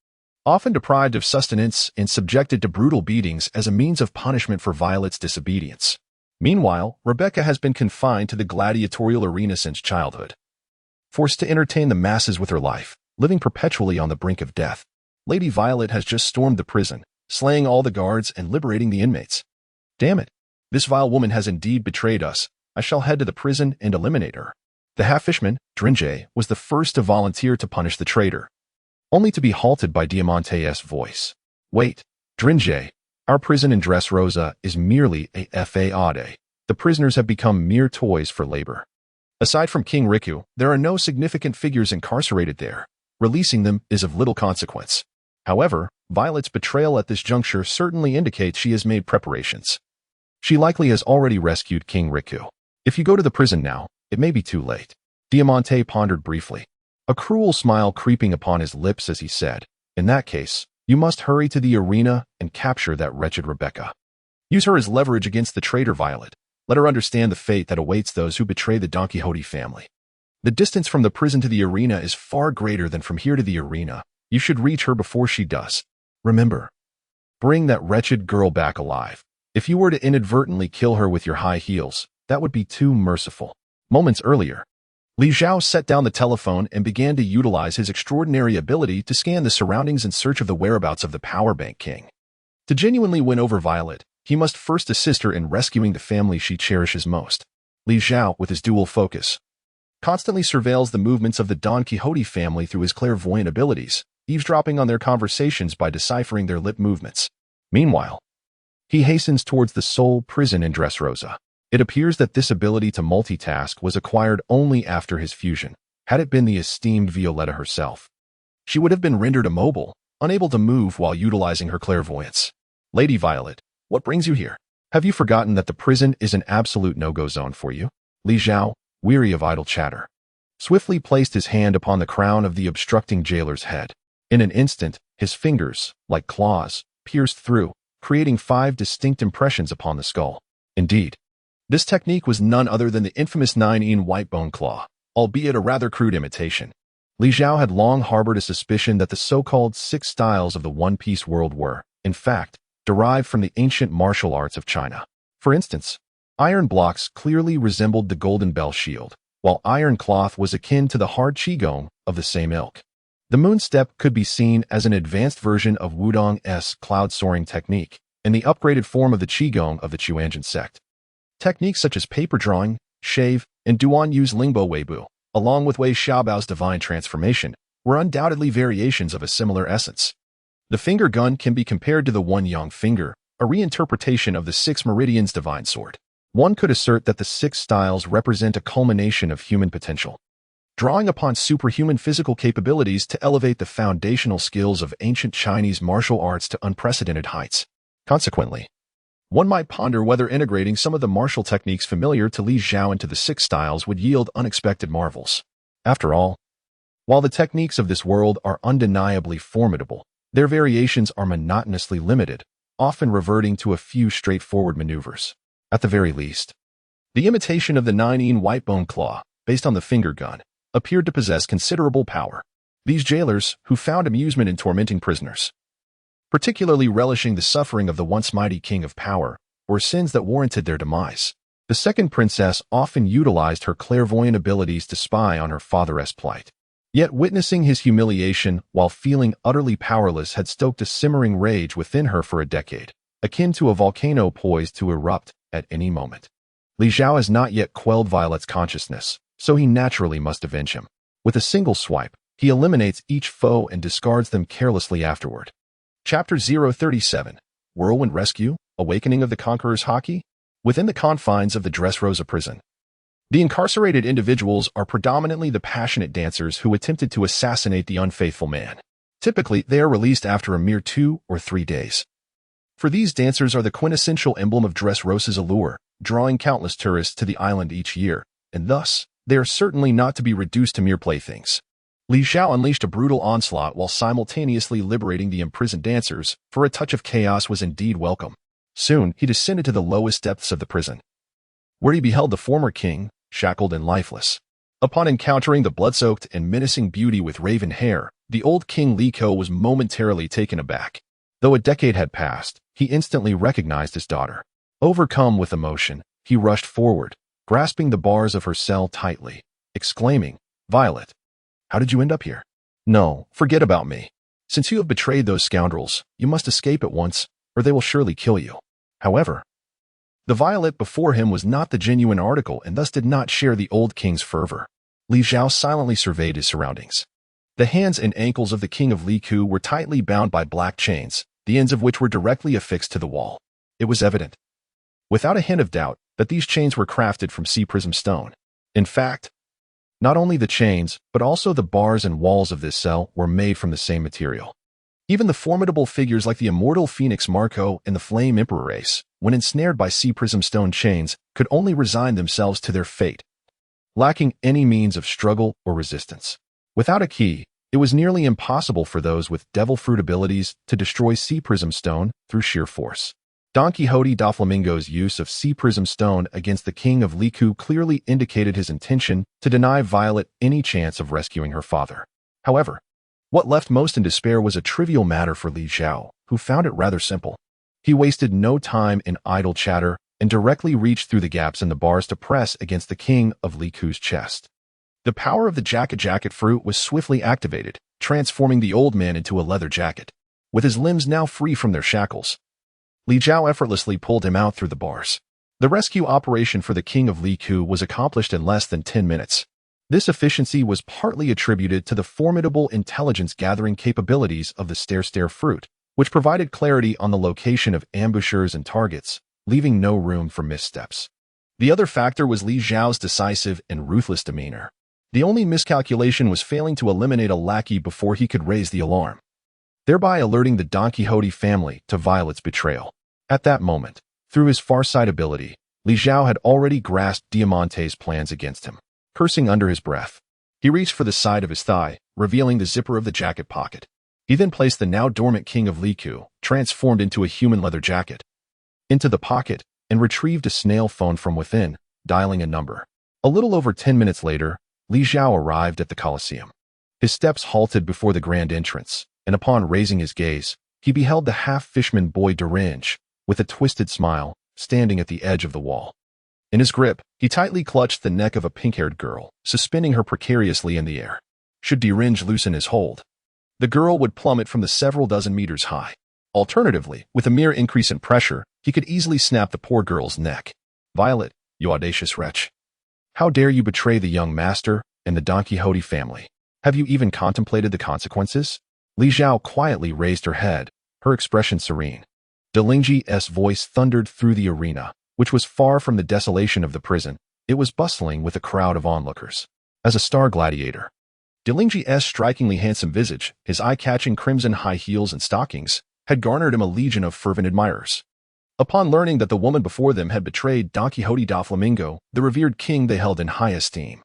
often deprived of sustenance and subjected to brutal beatings as a means of punishment for Violet's disobedience. Meanwhile, Rebecca has been confined to the gladiatorial arena since childhood, forced to entertain the masses with her life, living perpetually on the brink of death. Lady Violet has just stormed the prison, slaying all the guards and liberating the inmates. Damn it, this vile woman has indeed betrayed us. I shall head to the prison and eliminate her. The half-fishman, Drinjay, was the first to volunteer to punish the traitor, only to be halted by Diamante's voice. "Wait, Drinjay, our prison in Dressrosa is merely a FAAD. The prisoners have become mere toys for labor. Aside from King Riku, there are no significant figures incarcerated there. Releasing them is of little consequence. However, Violet's betrayal at this juncture certainly indicates she has made preparations. She likely has already rescued King Riku. If you go to the prison now, it may be too late." Diamante pondered briefly, a cruel smile creeping upon his lips as he said, "In that case, you must hurry to the arena and capture that wretched Rebecca. Use her as leverage against the traitor Violet. Let her understand the fate that awaits those who betray the Don Quixote family. The distance from the prison to the arena is far greater than from here to the arena. You should reach her before she does. Remember, Bring that wretched girl back alive. If you were to inadvertently kill her with your high heels, that would be too merciful. Moments earlier, Li Zhao set down the telephone and began to utilize his extraordinary ability to scan the surroundings in search of the whereabouts of the Power Bank King. To genuinely win over Violet, he must first assist her in rescuing the family she cherishes most. Li Zhao, with his dual focus, constantly surveils the movements of the Don Quixote family through his clairvoyant abilities, eavesdropping on their conversations by deciphering their lip movements. Meanwhile, he hastens towards the Seoul prison in Dressrosa. It appears that this ability to multitask was acquired only after his fusion. Had it been the esteemed Violetta herself, she would have been rendered immobile, unable to move while utilizing her clairvoyance. Lady Violet, what brings you here? Have you forgotten that the prison is an absolute no-go zone for you? Li Zhao, weary of idle chatter, swiftly placed his hand upon the crown of the obstructing jailer's head. In an instant, his fingers, like claws, pierced through, creating 5 distinct impressions upon the skull. Indeed, this technique was none other than the infamous 9-in white bone claw, albeit a rather crude imitation. Li Zhao had long harbored a suspicion that the so-called 6 styles of the One-Piece world were, in fact, derived from the ancient martial arts of China. For instance, iron blocks clearly resembled the Golden Bell Shield, while iron cloth was akin to the hard Qigong of the same ilk. The moon step could be seen as an advanced version of Wudong's cloud soaring technique, and the upgraded form of the Qigong of the Chuanjin sect. Techniques such as paper drawing, shave, and Duan Yu's Lingbo Weibu, along with Wei Xiaobao's divine transformation, were undoubtedly variations of a similar essence. The finger gun can be compared to the One Yang finger, a reinterpretation of the 6 meridians divine sword. One could assert that the 6 styles represent a culmination of human potential, drawing upon superhuman physical capabilities to elevate the foundational skills of ancient Chinese martial arts to unprecedented heights. Consequently, one might ponder whether integrating some of the martial techniques familiar to Li Zhao into the 6 styles would yield unexpected marvels. After all, while the techniques of this world are undeniably formidable, their variations are monotonously limited, often reverting to a few straightforward maneuvers. At the very least, the imitation of the 9-in white bone claw, based on the finger gun, appeared to possess considerable power. These jailers, who found amusement in tormenting prisoners, particularly relishing the suffering of the once mighty king of power, were sins that warranted their demise. The second princess often utilized her clairvoyant abilities to spy on her father's plight. Yet witnessing his humiliation while feeling utterly powerless had stoked a simmering rage within her for a decade, akin to a volcano poised to erupt at any moment. Li Zhao has not yet quelled Violet's consciousness, so he naturally must avenge him. With a single swipe, he eliminates each foe and discards them carelessly afterward. Chapter 037, Whirlwind Rescue, Awakening of the Conqueror's Haki? Within the confines of the Dressrosa prison, the incarcerated individuals are predominantly the passionate dancers who attempted to assassinate the unfaithful man. Typically, they are released after a mere 2 or 3 days. For these dancers are the quintessential emblem of Dressrosa's allure, drawing countless tourists to the island each year, and thus, they are certainly not to be reduced to mere playthings. Li Zhao unleashed a brutal onslaught while simultaneously liberating the imprisoned dancers, for a touch of chaos was indeed welcome. Soon, he descended to the lowest depths of the prison, where he beheld the former king, shackled and lifeless. Upon encountering the blood-soaked and menacing beauty with raven hair, the old King Li Ko was momentarily taken aback. Though a decade had passed, he instantly recognized his daughter. Overcome with emotion, he rushed forward, grasping the bars of her cell tightly, exclaiming, "Violet, how did you end up here? No, forget about me. Since you have betrayed those scoundrels, you must escape at once, or they will surely kill you." However, the Violet before him was not the genuine article and thus did not share the old king's fervor. Li Zhao silently surveyed his surroundings. The hands and ankles of the king of Liku were tightly bound by black chains, the ends of which were directly affixed to the wall. It was evident, without a hint of doubt, that these chains were crafted from sea prism stone. In fact, not only the chains, but also the bars and walls of this cell were made from the same material. Even the formidable figures like the immortal Phoenix Marco and the Flame Emperor Ace, when ensnared by sea prism stone chains, could only resign themselves to their fate, lacking any means of struggle or resistance. Without a key, it was nearly impossible for those with devil fruit abilities to destroy sea prism stone through sheer force. Don Quixote Doflamingo's use of sea prism stone against the king of Liku clearly indicated his intention to deny Violet any chance of rescuing her father. However, what left most in despair was a trivial matter for Li Zhao, who found it rather simple. He wasted no time in idle chatter and directly reached through the gaps in the bars to press against the king of Li Ku's chest. The power of the jacket fruit was swiftly activated, transforming the old man into a leather jacket. With his limbs now free from their shackles, Li Zhao effortlessly pulled him out through the bars. The rescue operation for the king of Li Ku was accomplished in less than 10 minutes. This efficiency was partly attributed to the formidable intelligence-gathering capabilities of the stare fruit, which provided clarity on the location of ambushers and targets, leaving no room for missteps. The other factor was Li Zhao's decisive and ruthless demeanor. The only miscalculation was failing to eliminate a lackey before he could raise the alarm, thereby alerting the Don Quixote family to Violet's betrayal. At that moment, through his farsight ability, Li Zhao had already grasped Diamante's plans against him. Cursing under his breath, he reached for the side of his thigh, revealing the zipper of the jacket pocket. He then placed the now dormant king of Li Ku, transformed into a human leather jacket, into the pocket and retrieved a snail phone from within, dialing a number. A little over 10 minutes later, Li Zhao arrived at the Colosseum. His steps halted before the grand entrance, and upon raising his gaze, he beheld the half-fishman boy Derenge, with a twisted smile, standing at the edge of the wall. In his grip, he tightly clutched the neck of a pink-haired girl, suspending her precariously in the air. Should Derenge loosen his hold, the girl would plummet from the several dozen meters high. Alternatively, with a mere increase in pressure, he could easily snap the poor girl's neck. Violet, you audacious wretch. How dare you betray the young master and the Don Quixote family? Have you even contemplated the consequences? Li Zhao quietly raised her head, her expression serene. Delingji's voice thundered through the arena, which was far from the desolation of the prison. It was bustling with a crowd of onlookers. As a star gladiator, Delingji's strikingly handsome visage, his eye-catching crimson high heels and stockings, had garnered him a legion of fervent admirers. Upon learning that the woman before them had betrayed Don Quixote da Flamingo, the revered king they held in high esteem,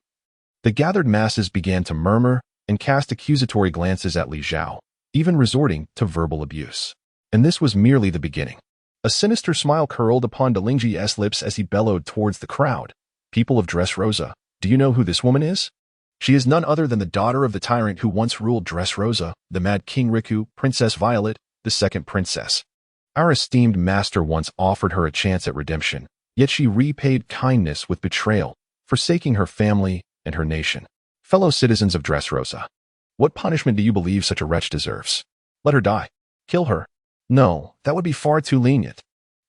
the gathered masses began to murmur and cast accusatory glances at Li Zhao, even resorting to verbal abuse. And this was merely the beginning. A sinister smile curled upon Delingji's lips as he bellowed towards the crowd. People of Dressrosa, do you know who this woman is? She is none other than the daughter of the tyrant who once ruled Dressrosa, the Mad King Riku, Princess Violet, the second princess. Our esteemed master once offered her a chance at redemption, yet she repaid kindness with betrayal, forsaking her family and her nation. Fellow citizens of Dressrosa, what punishment do you believe such a wretch deserves? Let her die. Kill her. No, that would be far too lenient.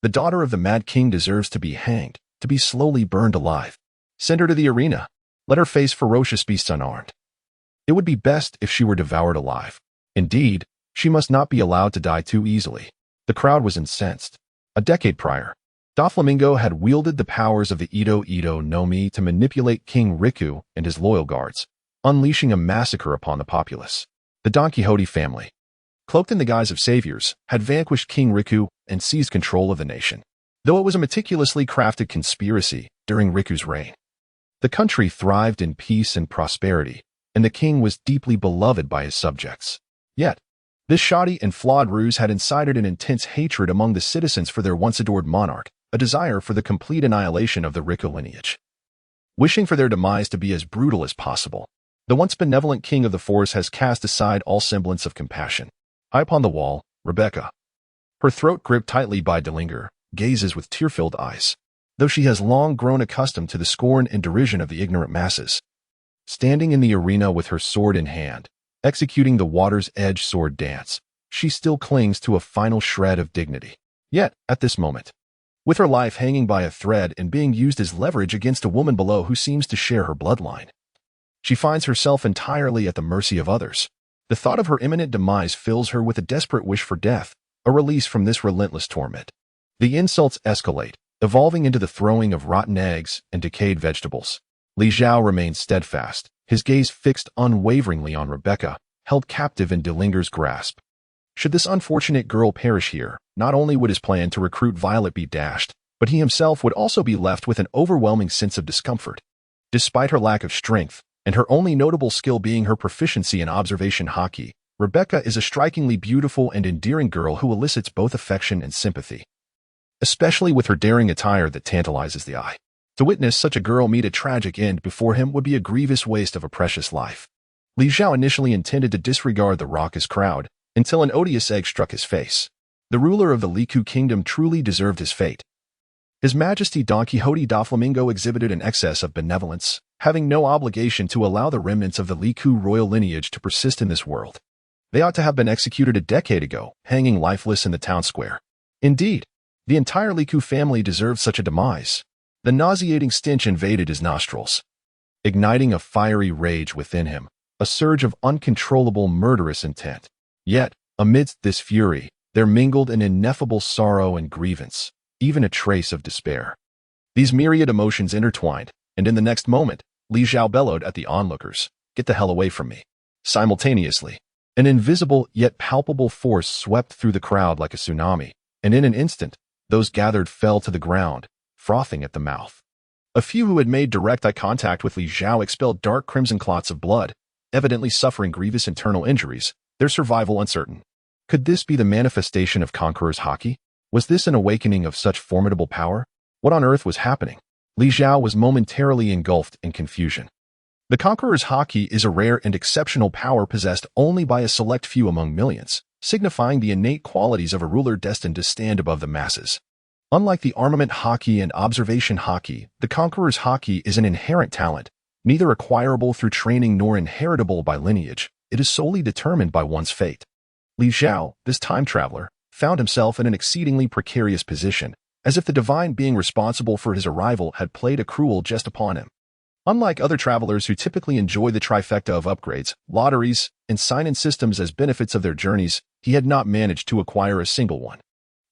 The daughter of the Mad King deserves to be hanged, to be slowly burned alive. Send her to the arena. Let her face ferocious beasts unarmed. It would be best if she were devoured alive. Indeed, she must not be allowed to die too easily. The crowd was incensed. A decade prior, Doflamingo had wielded the powers of the Ito no Mi to manipulate King Riku and his loyal guards, unleashing a massacre upon the populace. The Don Quixote family, cloaked in the guise of saviors, had vanquished King Riku and seized control of the nation. Though it was a meticulously crafted conspiracy during Riku's reign, the country thrived in peace and prosperity, and the king was deeply beloved by his subjects. Yet, this shoddy and flawed ruse had incited an intense hatred among the citizens for their once-adored monarch, a desire for the complete annihilation of the Riku lineage. Wishing for their demise to be as brutal as possible, the once benevolent king of the forest has cast aside all semblance of compassion. High upon the wall, Rebecca, her throat gripped tightly by Delinger, gazes with tear-filled eyes, though she has long grown accustomed to the scorn and derision of the ignorant masses. Standing in the arena with her sword in hand, executing the water's edge sword dance, she still clings to a final shred of dignity. Yet, at this moment, with her life hanging by a thread and being used as leverage against a woman below who seems to share her bloodline, she finds herself entirely at the mercy of others. The thought of her imminent demise fills her with a desperate wish for death, a release from this relentless torment. The insults escalate, evolving into the throwing of rotten eggs and decayed vegetables. Li Zhao remains steadfast, his gaze fixed unwaveringly on Rebecca, held captive in Delinger's grasp. Should this unfortunate girl perish here, not only would his plan to recruit Violet be dashed, but he himself would also be left with an overwhelming sense of discomfort. Despite her lack of strength, and her only notable skill being her proficiency in observation hockey, Rebecca is a strikingly beautiful and endearing girl who elicits both affection and sympathy, especially with her daring attire that tantalizes the eye. To witness such a girl meet a tragic end before him would be a grievous waste of a precious life. Li Zhao initially intended to disregard the raucous crowd, until an odious egg struck his face. The ruler of the Liku kingdom truly deserved his fate. His Majesty Don Quixote da Flamingo exhibited an excess of benevolence, having no obligation to allow the remnants of the Liku royal lineage to persist in this world. They ought to have been executed a decade ago, hanging lifeless in the town square. Indeed, the entire Liku family deserved such a demise. The nauseating stench invaded his nostrils, igniting a fiery rage within him, a surge of uncontrollable murderous intent. Yet, amidst this fury, there mingled an ineffable sorrow and grievance, even a trace of despair. These myriad emotions intertwined, and in the next moment, Li Zhao bellowed at the onlookers, "Get the hell away from me." Simultaneously, an invisible yet palpable force swept through the crowd like a tsunami, and in an instant, those gathered fell to the ground, frothing at the mouth. A few who had made direct eye contact with Li Zhao expelled dark crimson clots of blood, evidently suffering grievous internal injuries, their survival uncertain. Could this be the manifestation of Conqueror's Haki? Was this an awakening of such formidable power? What on earth was happening? Li Zhao was momentarily engulfed in confusion. The Conqueror's Haki is a rare and exceptional power possessed only by a select few among millions, signifying the innate qualities of a ruler destined to stand above the masses. Unlike the armament Haki and observation Haki, the Conqueror's Haki is an inherent talent, neither acquirable through training nor inheritable by lineage. It is solely determined by one's fate. Li Zhao, this time traveler, found himself in an exceedingly precarious position, as if the divine being responsible for his arrival had played a cruel jest upon him. Unlike other travelers who typically enjoy the trifecta of upgrades, lotteries, and sign-in systems as benefits of their journeys, he had not managed to acquire a single one.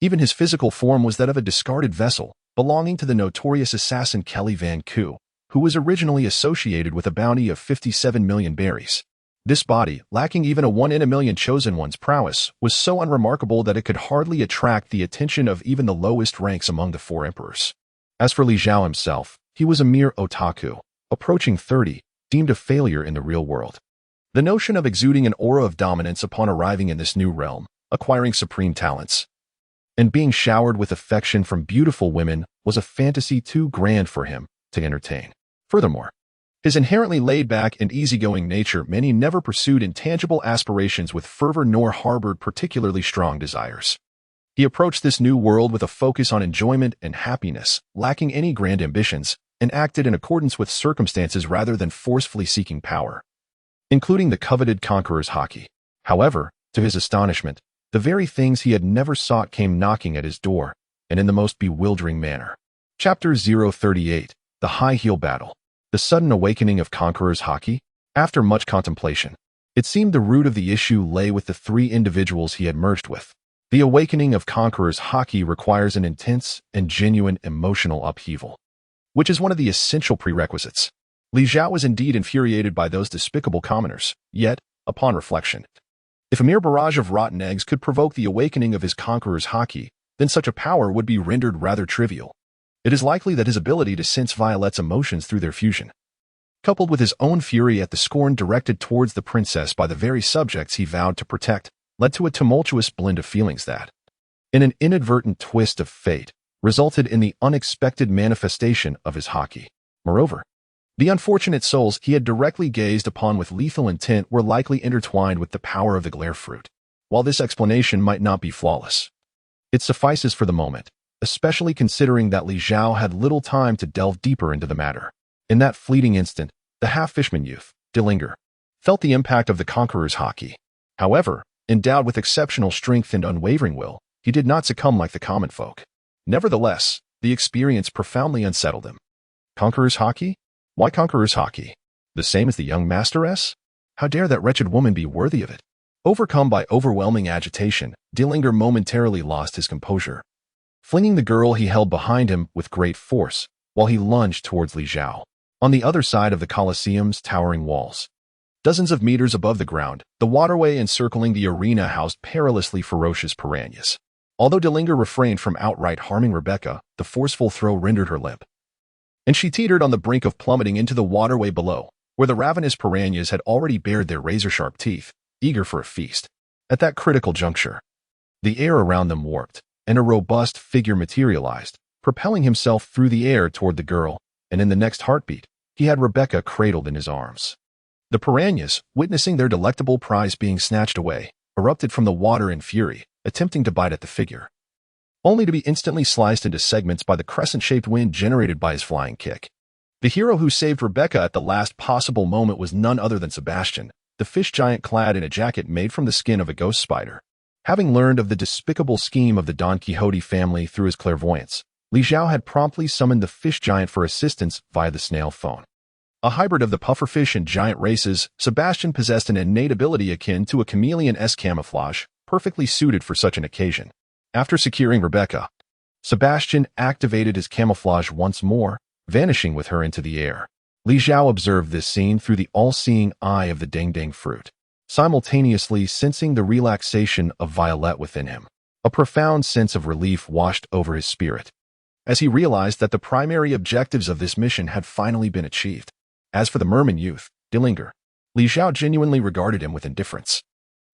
Even his physical form was that of a discarded vessel, belonging to the notorious assassin Kelly Van Koo, who was originally associated with a bounty of 57 million berries. This body, lacking even a 1 in a million chosen one's prowess, was so unremarkable that it could hardly attract the attention of even the lowest ranks among the four emperors. As for Li Zhao himself, he was a mere otaku, approaching 30, deemed a failure in the real world. The notion of exuding an aura of dominance upon arriving in this new realm, acquiring supreme talents, and being showered with affection from beautiful women was a fantasy too grand for him to entertain. Furthermore, his inherently laid-back and easygoing nature meant he never pursued intangible aspirations with fervor nor harbored particularly strong desires. He approached this new world with a focus on enjoyment and happiness, lacking any grand ambitions, and acted in accordance with circumstances rather than forcefully seeking power, including the coveted Conqueror's Haki. However, to his astonishment, the very things he had never sought came knocking at his door, and in the most bewildering manner. Chapter 038, The High Heel Battle. The sudden awakening of Conqueror's Haki? After much contemplation, it seemed the root of the issue lay with the three individuals he had merged with. The awakening of Conqueror's Haki requires an intense and genuine emotional upheaval, which is one of the essential prerequisites. Li Zhao was indeed infuriated by those despicable commoners, yet, upon reflection, if a mere barrage of rotten eggs could provoke the awakening of his Conqueror's Haki, then such a power would be rendered rather trivial. It is likely that his ability to sense Violet's emotions through their fusion, coupled with his own fury at the scorn directed towards the princess by the very subjects he vowed to protect, led to a tumultuous blend of feelings that, in an inadvertent twist of fate, resulted in the unexpected manifestation of his Haki. Moreover, the unfortunate souls he had directly gazed upon with lethal intent were likely intertwined with the power of the glare fruit. While this explanation might not be flawless, it suffices for the moment, especially considering that Li Zhao had little time to delve deeper into the matter. In that fleeting instant, the half-fishman youth, Dillinger, felt the impact of the Conqueror's Haki. However, endowed with exceptional strength and unwavering will, he did not succumb like the common folk. Nevertheless, the experience profoundly unsettled him. Conqueror's Haki? Why Conqueror's Haki? The same as the young masteress? How dare that wretched woman be worthy of it? Overcome by overwhelming agitation, Dillinger momentarily lost his composure, flinging the girl he held behind him with great force, while he lunged towards Li Zhao. On the other side of the Colosseum's towering walls, dozens of meters above the ground, the waterway encircling the arena housed perilously ferocious piranhas. Although Dillinger refrained from outright harming Rebecca, the forceful throw rendered her limp, and she teetered on the brink of plummeting into the waterway below, where the ravenous piranhas had already bared their razor-sharp teeth, eager for a feast. At that critical juncture, the air around them warped, and a robust figure materialized, propelling himself through the air toward the girl, and in the next heartbeat, he had Rebecca cradled in his arms. The piranhas, witnessing their delectable prize being snatched away, erupted from the water in fury, attempting to bite at the figure, only to be instantly sliced into segments by the crescent-shaped wind generated by his flying kick. The hero who saved Rebecca at the last possible moment was none other than Sebastian, the fish giant clad in a jacket made from the skin of a ghost spider. Having learned of the despicable scheme of the Don Quixote family through his clairvoyance, Zhao had promptly summoned the fish giant for assistance via the snail phone. A hybrid of the pufferfish and giant races, Sebastian possessed an innate ability akin to a chameleon-esque camouflage, perfectly suited for such an occasion. After securing Rebecca, Sebastian activated his camouflage once more, vanishing with her into the air. Zhao observed this scene through the all-seeing eye of the dang-dang fruit, simultaneously sensing the relaxation of Violet within him. A profound sense of relief washed over his spirit, as he realized that the primary objectives of this mission had finally been achieved. As for the merman youth, Dillinger, Zhao genuinely regarded him with indifference.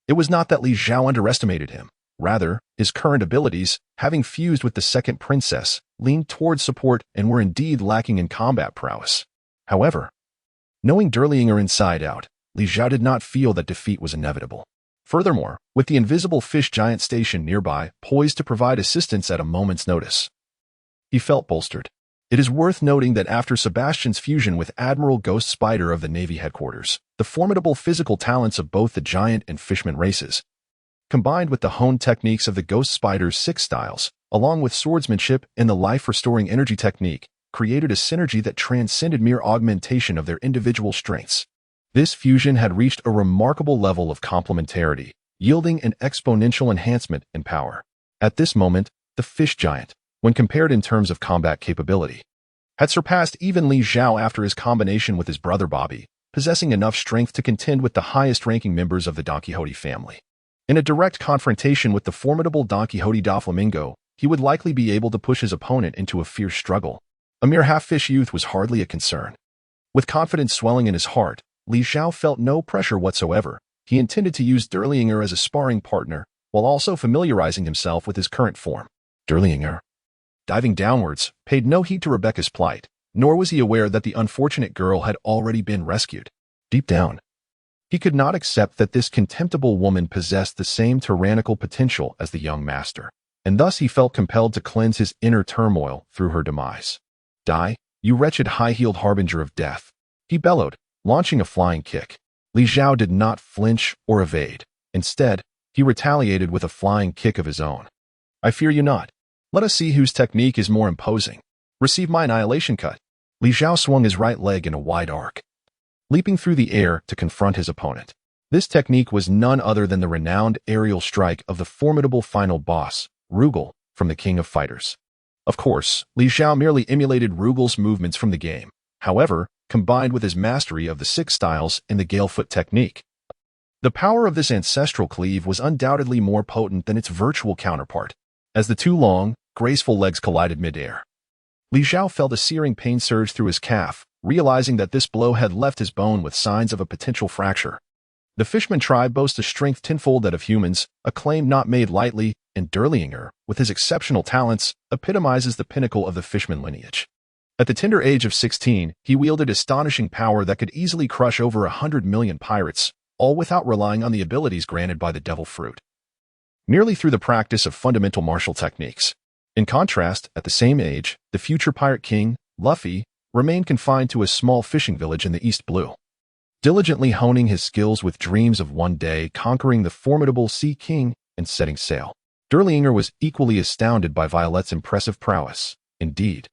It was not that Zhao underestimated him. Rather, his current abilities, having fused with the second princess, leaned towards support and were indeed lacking in combat prowess. However, knowing Dillinger inside out, Zhao did not feel that defeat was inevitable. Furthermore, with the invisible fish giant station nearby, poised to provide assistance at a moment's notice, he felt bolstered. It is worth noting that after Sebastian's fusion with Admiral Ghost Spider of the Navy headquarters, the formidable physical talents of both the giant and fishman races, combined with the honed techniques of the Ghost Spider's 6 styles, along with swordsmanship and the life-restoring energy technique, created a synergy that transcended mere augmentation of their individual strengths. This fusion had reached a remarkable level of complementarity, yielding an exponential enhancement in power. At this moment, the fish giant, when compared in terms of combat capability, had surpassed even Zhao after his combination with his brother Bobby, possessing enough strength to contend with the highest-ranking members of the Don Quixote family. In a direct confrontation with the formidable Don Quixote Doflamingo, he would likely be able to push his opponent into a fierce struggle. A mere half-fish youth was hardly a concern. With confidence swelling in his heart, Zhao felt no pressure whatsoever. He intended to use Dillinger as a sparring partner, while also familiarizing himself with his current form. Dillinger, diving downwards, paid no heed to Rebecca's plight, nor was he aware that the unfortunate girl had already been rescued. Deep down, he could not accept that this contemptible woman possessed the same tyrannical potential as the young master, and thus he felt compelled to cleanse his inner turmoil through her demise. Die, you wretched high-heeled harbinger of death, he bellowed, launching a flying kick. Zhao did not flinch or evade. Instead, he retaliated with a flying kick of his own. I fear you not. Let us see whose technique is more imposing. Receive my annihilation cut. Zhao swung his right leg in a wide arc, leaping through the air to confront his opponent. This technique was none other than the renowned aerial strike of the formidable final boss, Rugal, from the King of Fighters. Of course, Zhao merely emulated Rugal's movements from the game. However, combined with his mastery of the 6 styles and the Galefoot technique, the power of this ancestral cleave was undoubtedly more potent than its virtual counterpart. As the 2 long, graceful legs collided mid-air, Zhao felt a searing pain surge through his calf, realizing that this blow had left his bone with signs of a potential fracture. The Fishman tribe boasts a strength tenfold that of humans, a claim not made lightly, and Dillinger, with his exceptional talents, epitomizes the pinnacle of the Fishman lineage. At the tender age of 16, he wielded astonishing power that could easily crush over 100 million pirates, all without relying on the abilities granted by the devil fruit, merely through the practice of fundamental martial techniques. In contrast, at the same age, the future pirate king, Luffy, remained confined to a small fishing village in the East Blue, diligently honing his skills with dreams of one day conquering the formidable Sea King and setting sail. Dillinger was equally astounded by Violet's impressive prowess. Indeed,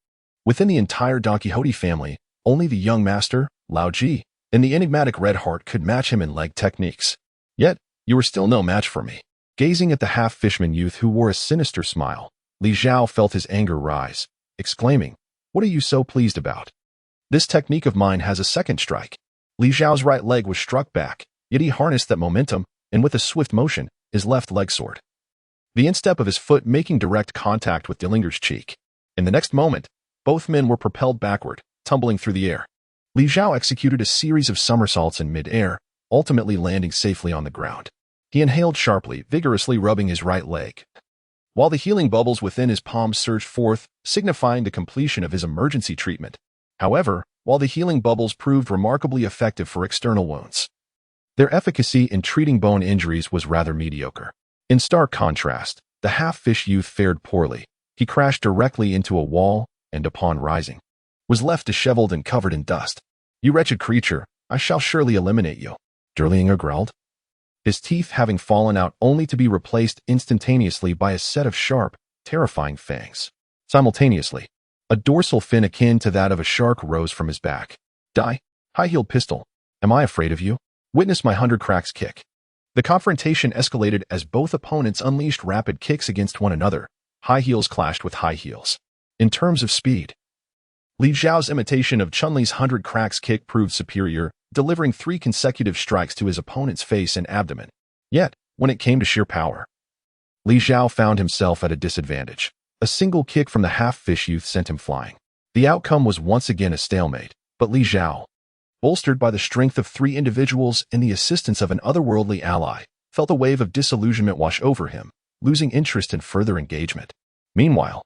within the entire Don Quixote family, only the young master, Lao Ji, and the enigmatic Red Heart could match him in leg techniques. Yet, you were still no match for me. Gazing at the half-fishman youth who wore a sinister smile, Zhao felt his anger rise, exclaiming, "What are you so pleased about? This technique of mine has a second strike." Zhao's right leg was struck back, yet he harnessed that momentum, and with a swift motion, his left leg soared, the instep of his foot making direct contact with Dillinger's cheek. In the next moment, both men were propelled backward, tumbling through the air. Zhao executed a series of somersaults in mid-air, ultimately landing safely on the ground. He inhaled sharply, vigorously rubbing his right leg, while the healing bubbles within his palms surged forth, signifying the completion of his emergency treatment. However, while the healing bubbles proved remarkably effective for external wounds, their efficacy in treating bone injuries was rather mediocre. In stark contrast, the half-fish youth fared poorly. He crashed directly into a wall and, upon rising, was left disheveled and covered in dust. "You wretched creature, I shall surely eliminate you," Derlinger growled, his teeth having fallen out only to be replaced instantaneously by a set of sharp, terrifying fangs. Simultaneously, a dorsal fin akin to that of a shark rose from his back. "Die, high-heeled pistol. Am I afraid of you? Witness my 100 cracks kick." The confrontation escalated as both opponents unleashed rapid kicks against one another. High heels clashed with high heels. In terms of speed, Li Zhao's imitation of Chun-Li's 100 cracks kick proved superior, delivering 3 consecutive strikes to his opponent's face and abdomen. Yet, when it came to sheer power, Li Zhao found himself at a disadvantage. A single kick from the half-fish youth sent him flying. The outcome was once again a stalemate, but Li Zhao, bolstered by the strength of 3 individuals and the assistance of an otherworldly ally, felt a wave of disillusionment wash over him, losing interest in further engagement. Meanwhile,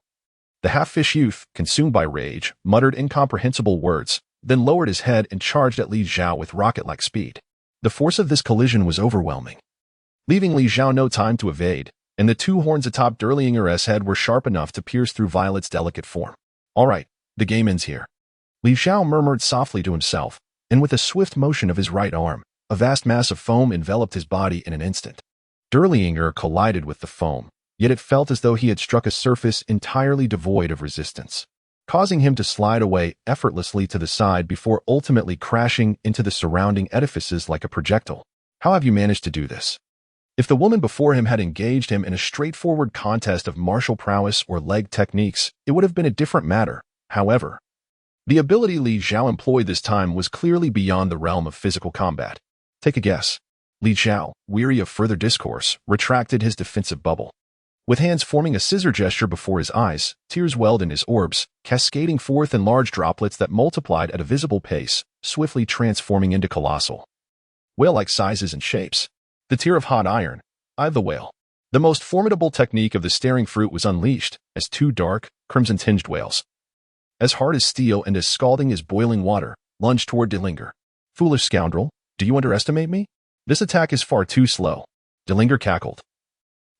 the half-fish youth, consumed by rage, muttered incomprehensible words, then lowered his head and charged at Li Zhao with rocket-like speed. The force of this collision was overwhelming, leaving Li Zhao no time to evade, and the 2 horns atop Derlinger's head were sharp enough to pierce through Violet's delicate form. "All right, the game ends here," Li Zhao murmured softly to himself, and with a swift motion of his right arm, a vast mass of foam enveloped his body in an instant. Derlinger collided with the foam, yet it felt as though he had struck a surface entirely devoid of resistance, causing him to slide away effortlessly to the side before ultimately crashing into the surrounding edifices like a projectile. How have you managed to do this? If the woman before him had engaged him in a straightforward contest of martial prowess or leg techniques, it would have been a different matter. However, the ability Li Zhao employed this time was clearly beyond the realm of physical combat. Take a guess. Li Zhao, weary of further discourse, retracted his defensive bubble. With hands forming a scissor gesture before his eyes, tears welled in his orbs, cascading forth in large droplets that multiplied at a visible pace, swiftly transforming into colossal, whale-like sizes and shapes. The tear of hot iron, Eye of the Whale. The most formidable technique of the staring fruit was unleashed as 2 dark, crimson-tinged whales, as hard as steel and as scalding as boiling water, lunged toward Derlinger. "Foolish scoundrel, do you underestimate me? This attack is far too slow," Derlinger cackled,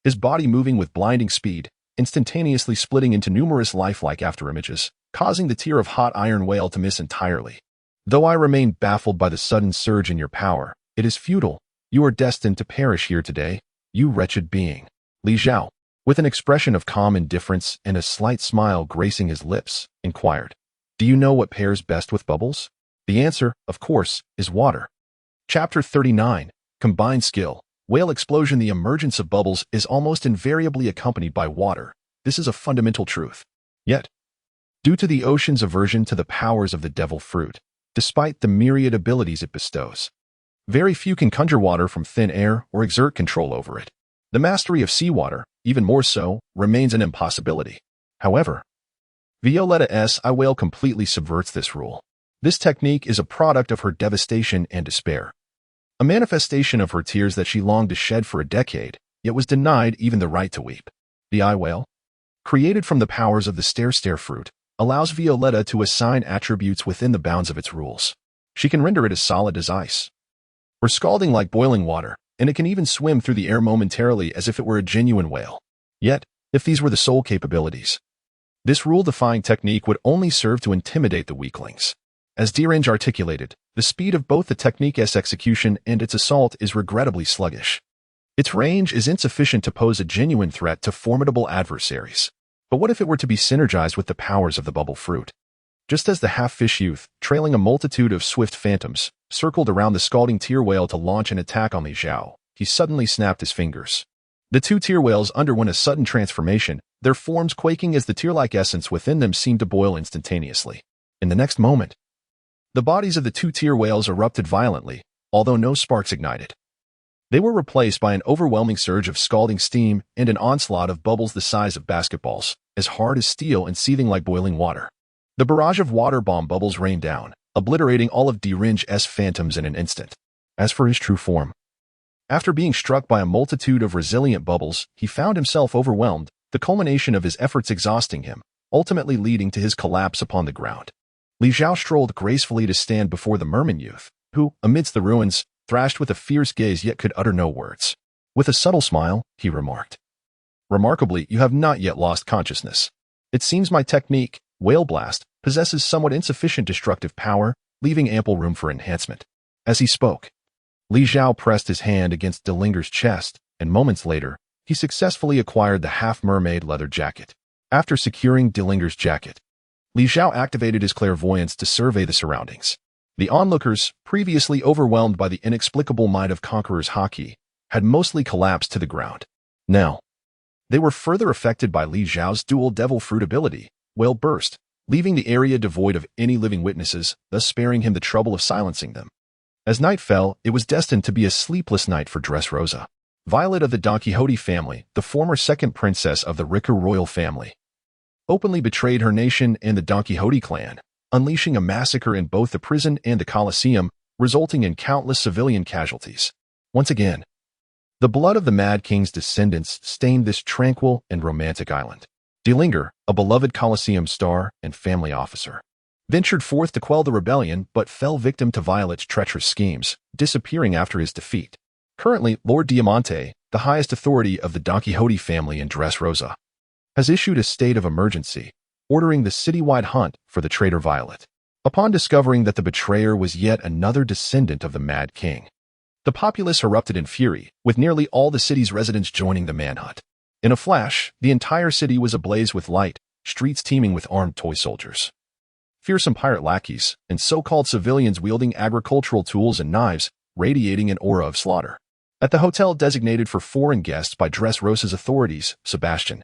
his body moving with blinding speed, instantaneously splitting into numerous lifelike afterimages, causing the tear of hot iron whale to miss entirely. "Though I remain baffled by the sudden surge in your power, it is futile. You are destined to perish here today, you wretched being." Li Zhao, with an expression of calm indifference and a slight smile gracing his lips, inquired, "Do you know what pairs best with bubbles?" The answer, of course, is water. Chapter 39. Combined Skill. Whale explosion. The emergence of bubbles is almost invariably accompanied by water. This is a fundamental truth. Yet, due to the ocean's aversion to the powers of the devil fruit, despite the myriad abilities it bestows, very few can conjure water from thin air or exert control over it. The mastery of seawater, even more so, remains an impossibility. However, Violetta's eye whale completely subverts this rule. This technique is a product of her devastation and despair, a manifestation of her tears that she longed to shed for a decade, yet was denied even the right to weep. The eye whale, created from the powers of the stare fruit, allows Violetta to assign attributes within the bounds of its rules. She can render it as solid as ice, or scalding like boiling water, and it can even swim through the air momentarily as if it were a genuine whale. Yet, if these were the sole capabilities, this rule-defying technique would only serve to intimidate the weaklings. As Derlinger articulated, the speed of both the technique's execution and its assault is regrettably sluggish. Its range is insufficient to pose a genuine threat to formidable adversaries. But what if it were to be synergized with the powers of the bubble fruit? Just as the half-fish youth, trailing a multitude of swift phantoms, circled around the scalding tear whale to launch an attack on Li Zhao, he suddenly snapped his fingers. The 2 tear whales underwent a sudden transformation, their forms quaking as the tear-like essence within them seemed to boil instantaneously. In the next moment, the bodies of the 2 tear whales erupted violently, although no sparks ignited. They were replaced by an overwhelming surge of scalding steam and an onslaught of bubbles the size of basketballs, as hard as steel and seething like boiling water. The barrage of water bomb bubbles rained down, obliterating all of Derlinger's phantoms in an instant. As for his true form, after being struck by a multitude of resilient bubbles, he found himself overwhelmed, the culmination of his efforts exhausting him, ultimately leading to his collapse upon the ground. Li Zhao strolled gracefully to stand before the merman youth, who, amidst the ruins, thrashed with a fierce gaze yet could utter no words. With a subtle smile, he remarked, "Remarkably, you have not yet lost consciousness. It seems my technique, Whale Blast, possesses somewhat insufficient destructive power, leaving ample room for enhancement." As he spoke, Li Zhao pressed his hand against Delinger's chest, and moments later, he successfully acquired the half-mermaid leather jacket. After securing Delinger's jacket, Li Zhao activated his clairvoyance to survey the surroundings. The onlookers, previously overwhelmed by the inexplicable might of Conqueror's haki, had mostly collapsed to the ground. Now, they were further affected by Li Zhao's dual devil fruit ability, Whale Burst, leaving the area devoid of any living witnesses, thus sparing him the trouble of silencing them. As night fell, it was destined to be a sleepless night for Dressrosa. Violet of the Don Quixote family, the former second princess of the Rica royal family, openly betrayed her nation and the Don Quixote clan, unleashing a massacre in both the prison and the Colosseum, resulting in countless civilian casualties. Once again, the blood of the Mad King's descendants stained this tranquil and romantic island. Delinger, a beloved Colosseum star and family officer, ventured forth to quell the rebellion but fell victim to Violet's treacherous schemes, disappearing after his defeat. Currently, Lord Diamante, the highest authority of the Don Quixote family in Dressrosa, has issued a state of emergency, ordering the citywide hunt for the traitor Violet. Upon discovering that the betrayer was yet another descendant of the Mad King, the populace erupted in fury, with nearly all the city's residents joining the manhunt. In a flash, the entire city was ablaze with light, streets teeming with armed toy soldiers, fearsome pirate lackeys, and so-called civilians wielding agricultural tools and knives, radiating an aura of slaughter. At the hotel designated for foreign guests by Dressrosa's authorities, Sebastian,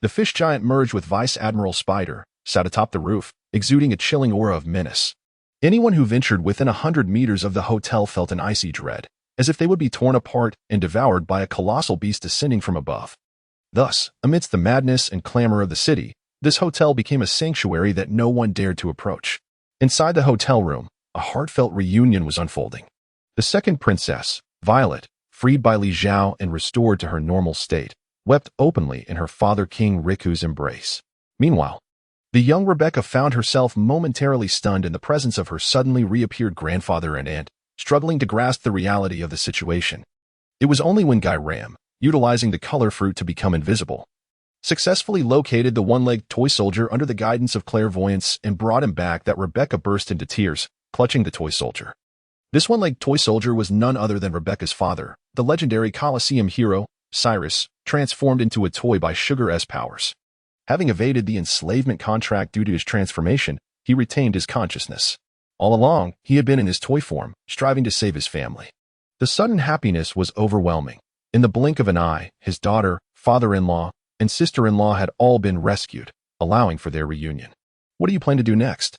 the fish giant merged with Vice Admiral Spider, sat atop the roof, exuding a chilling aura of menace. Anyone who ventured within 100 meters of the hotel felt an icy dread, as if they would be torn apart and devoured by a colossal beast descending from above. Thus, amidst the madness and clamor of the city, this hotel became a sanctuary that no one dared to approach. Inside the hotel room, a heartfelt reunion was unfolding. The second princess, Violet, freed by Li Zhao and restored to her normal state, wept openly in her father King Riku's embrace. Meanwhile, the young Rebecca found herself momentarily stunned in the presence of her suddenly reappeared grandfather and aunt, struggling to grasp the reality of the situation. It was only when Guy Ram, utilizing the color fruit to become invisible, successfully located the one-legged toy soldier under the guidance of clairvoyance and brought him back that Rebecca burst into tears, clutching the toy soldier. This one-legged toy soldier was none other than Rebecca's father, the legendary Colosseum hero, Cyrus, transformed into a toy by Sugar S powers. Having evaded the enslavement contract due to his transformation, he retained his consciousness. All along, he had been in his toy form, striving to save his family. The sudden happiness was overwhelming. In the blink of an eye, his daughter, father-in-law, and sister-in-law had all been rescued, allowing for their reunion. What do you plan to do next?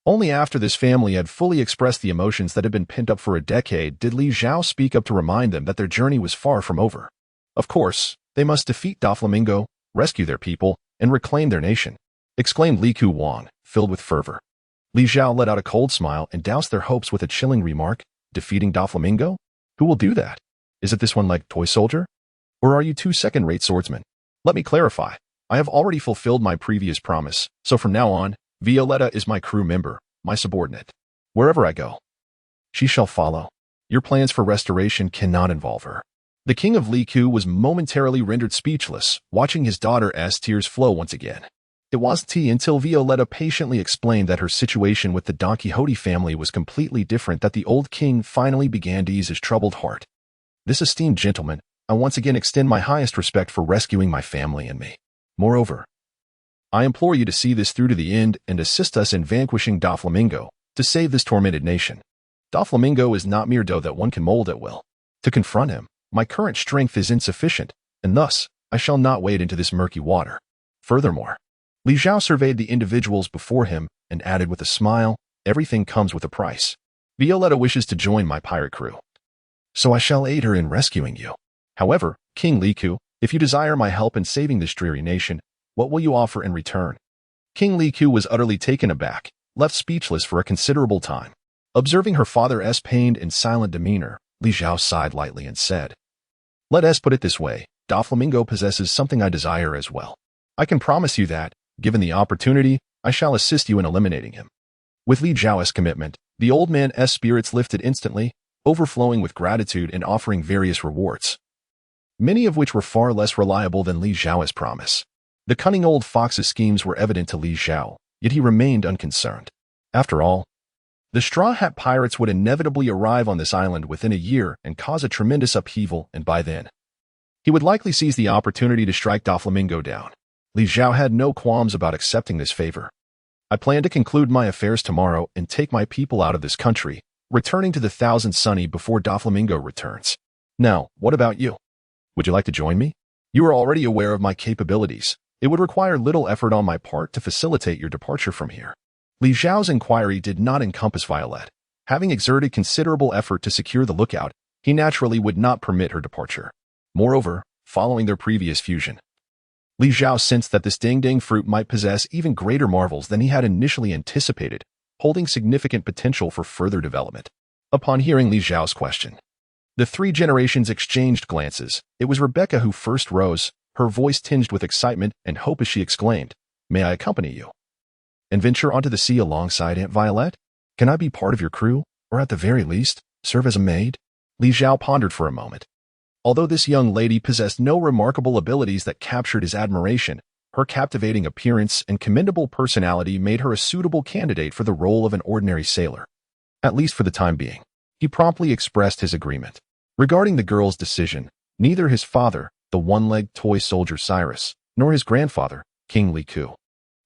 Only after this family had fully expressed the emotions that had been pent up for a decade did Li Zhao speak up to remind them that their journey was far from over. Of course, they must defeat Doflamingo, rescue their people, and reclaim their nation, exclaimed Li Ku Wang, filled with fervor. Li Zhao let out a cold smile and doused their hopes with a chilling remark, defeating Doflamingo? Who will do that? Is it this one-legged toy soldier? Or are you two second-rate swordsmen? Let me clarify. I have already fulfilled my previous promise, so from now on, Violetta is my crew member, my subordinate. Wherever I go, she shall follow. Your plans for restoration cannot involve her. The king of Liku was momentarily rendered speechless, watching his daughter's tears flow once again. It wasn't until Violetta patiently explained that her situation with the Don Quixote family was completely different that the old king finally began to ease his troubled heart. This esteemed gentleman, I once again extend my highest respect for rescuing my family and me. Moreover, I implore you to see this through to the end and assist us in vanquishing Doflamingo to save this tormented nation. Doflamingo is not mere dough that one can mold at will. To confront him, my current strength is insufficient, and thus, I shall not wade into this murky water. Furthermore, Li Zhao surveyed the individuals before him and added with a smile, everything comes with a price. Violetta wishes to join my pirate crew, so I shall aid her in rescuing you. However, King Liku, if you desire my help in saving this dreary nation, what will you offer in return? King Liku was utterly taken aback, left speechless for a considerable time. Observing her father's pained and silent demeanor, Li Zhao sighed lightly and said, Let us put it this way, Doflamingo possesses something I desire as well. I can promise you that, given the opportunity, I shall assist you in eliminating him. With Li Zhao's commitment, the old man's spirits lifted instantly, overflowing with gratitude and offering various rewards. many of which were far less reliable than Li Zhao's promise. The cunning old fox's schemes were evident to Li Zhao, yet he remained unconcerned. After all, the Straw Hat Pirates would inevitably arrive on this island within a year and cause a tremendous upheaval, and by then, he would likely seize the opportunity to strike Doflamingo down. Li Zhao had no qualms about accepting this favor. I plan to conclude my affairs tomorrow and take my people out of this country, returning to the Thousand Sunny before Doflamingo returns. Now, what about you? Would you like to join me? You are already aware of my capabilities. It would require little effort on my part to facilitate your departure from here. Li Zhao's inquiry did not encompass Violet. Having exerted considerable effort to secure the lookout, he naturally would not permit her departure. Moreover, following their previous fusion, Li Zhao sensed that this ding-ding fruit might possess even greater marvels than he had initially anticipated, holding significant potential for further development. Upon hearing Li Zhao's question, the three generations exchanged glances. It was Rebecca who first rose, her voice tinged with excitement and hope as she exclaimed, "May I accompany you and venture onto the sea alongside Aunt Violet? Can I be part of your crew, or at the very least, serve as a maid?" Li Zhao pondered for a moment. Although this young lady possessed no remarkable abilities that captured his admiration, her captivating appearance and commendable personality made her a suitable candidate for the role of an ordinary sailor. At least for the time being, he promptly expressed his agreement. Regarding the girl's decision, neither his father, the one-legged toy soldier Cyrus, nor his grandfather, King Liku,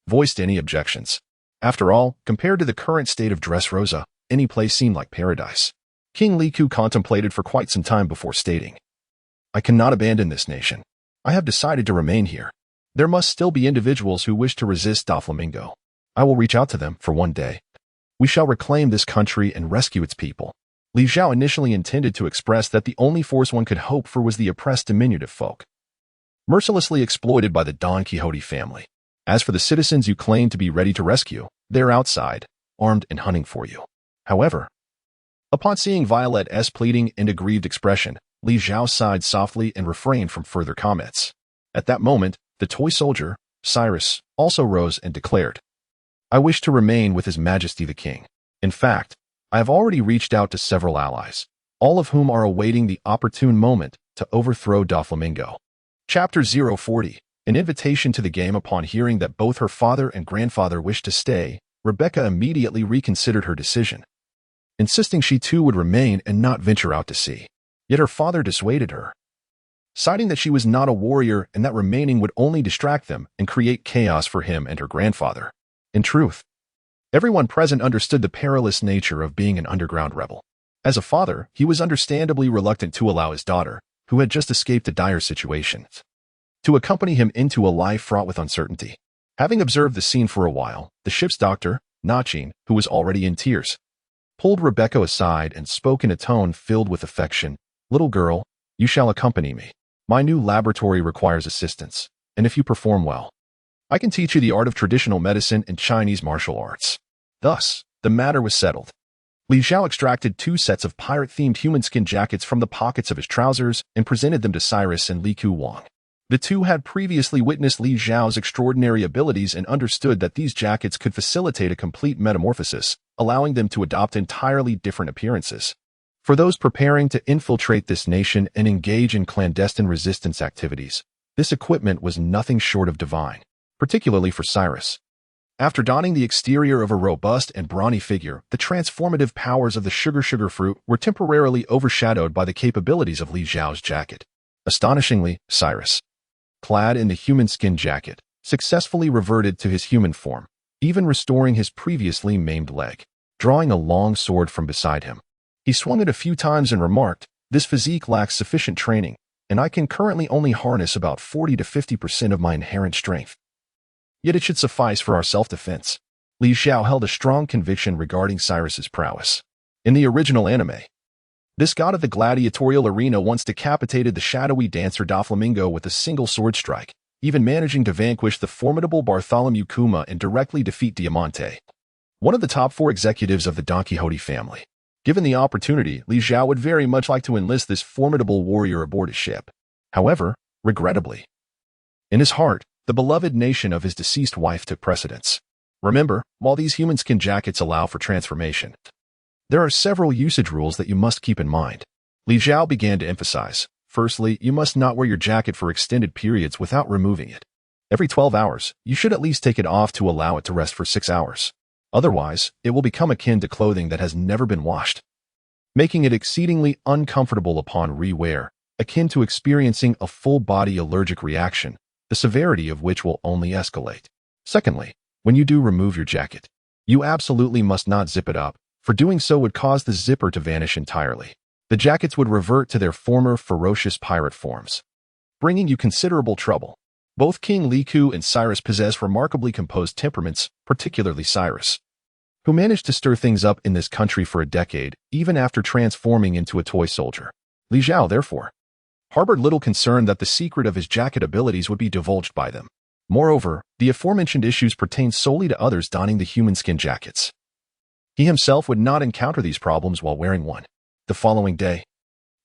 voiced any objections. After all, compared to the current state of Dressrosa, any place seemed like paradise. King Liku contemplated for quite some time before stating, "I cannot abandon this nation. I have decided to remain here. There must still be individuals who wish to resist Doflamingo. I will reach out to them for one day. We shall reclaim this country and rescue its people." Li Zhao initially intended to express that the only force one could hope for was the oppressed diminutive folk, mercilessly exploited by the Don Quixote family. As for the citizens you claim to be ready to rescue, they're outside, armed and hunting for you. However, upon seeing Violet's pleading and aggrieved expression, Li Zhao sighed softly and refrained from further comments. At that moment, the toy soldier, Cyrus, also rose and declared, "I wish to remain with His Majesty the King. In fact, I have already reached out to several allies, all of whom are awaiting the opportune moment to overthrow Doflamingo." Chapter 040, an invitation to the game. Upon hearing that both her father and grandfather wished to stay, Rebecca immediately reconsidered her decision, insisting she too would remain and not venture out to sea. Yet her father dissuaded her, citing that she was not a warrior and that remaining would only distract them and create chaos for him and her grandfather. In truth, everyone present understood the perilous nature of being an underground rebel. As a father, he was understandably reluctant to allow his daughter, who had just escaped a dire situation, to accompany him into a life fraught with uncertainty. Having observed the scene for a while, the ship's doctor, Nachin, who was already in tears, pulled Rebecca aside and spoke in a tone filled with affection. "Little girl, you shall accompany me. My new laboratory requires assistance, and if you perform well, I can teach you the art of traditional medicine and Chinese martial arts." Thus, the matter was settled. Li Zhao extracted 2 sets of pirate-themed human skin jackets from the pockets of his trousers and presented them to Cyrus and Liku Wang. The two had previously witnessed Li Zhao's extraordinary abilities and understood that these jackets could facilitate a complete metamorphosis, allowing them to adopt entirely different appearances. For those preparing to infiltrate this nation and engage in clandestine resistance activities, this equipment was nothing short of divine, particularly for Cyrus. After donning the exterior of a robust and brawny figure, the transformative powers of the sugar fruit were temporarily overshadowed by the capabilities of Li Zhao's jacket. Astonishingly, Cyrus, clad in the human skin jacket, successfully reverted to his human form, even restoring his previously maimed leg. Drawing a long sword from beside him, he swung it a few times and remarked, "This physique lacks sufficient training, and I can currently only harness about 40 to 50% of my inherent strength. Yet it should suffice for our self-defense." Li Zhao held a strong conviction regarding Cyrus's prowess. In the original anime, this god of the gladiatorial arena once decapitated the shadowy dancer Doflamingo with a single sword strike, even managing to vanquish the formidable Bartholomew Kuma and directly defeat Diamante, one of the top 4 executives of the Don Quixote family. Given the opportunity, Li Zhao would very much like to enlist this formidable warrior aboard his ship. However, regrettably, in his heart, the beloved nation of his deceased wife took precedence. Remember, while these human skin jackets allow for transformation, there are several usage rules that you must keep in mind. Li Zhao began to emphasize. Firstly, you must not wear your jacket for extended periods without removing it. Every 12 hours, you should at least take it off to allow it to rest for 6 hours. Otherwise, it will become akin to clothing that has never been washed, making it exceedingly uncomfortable upon re-wear, akin to experiencing a full-body allergic reaction, the severity of which will only escalate. Secondly, when you do remove your jacket, you absolutely must not zip it up, for doing so would cause the zipper to vanish entirely. The jackets would revert to their former ferocious pirate forms, bringing you considerable trouble. Both King Liku and Cyrus possess remarkably composed temperaments, particularly Cyrus, who managed to stir things up in this country for a decade, even after transforming into a toy soldier. Li Zhao, therefore, harbored little concern that the secret of his jacket abilities would be divulged by them. Moreover, the aforementioned issues pertained solely to others donning the human skin jackets. He himself would not encounter these problems while wearing one. The following day,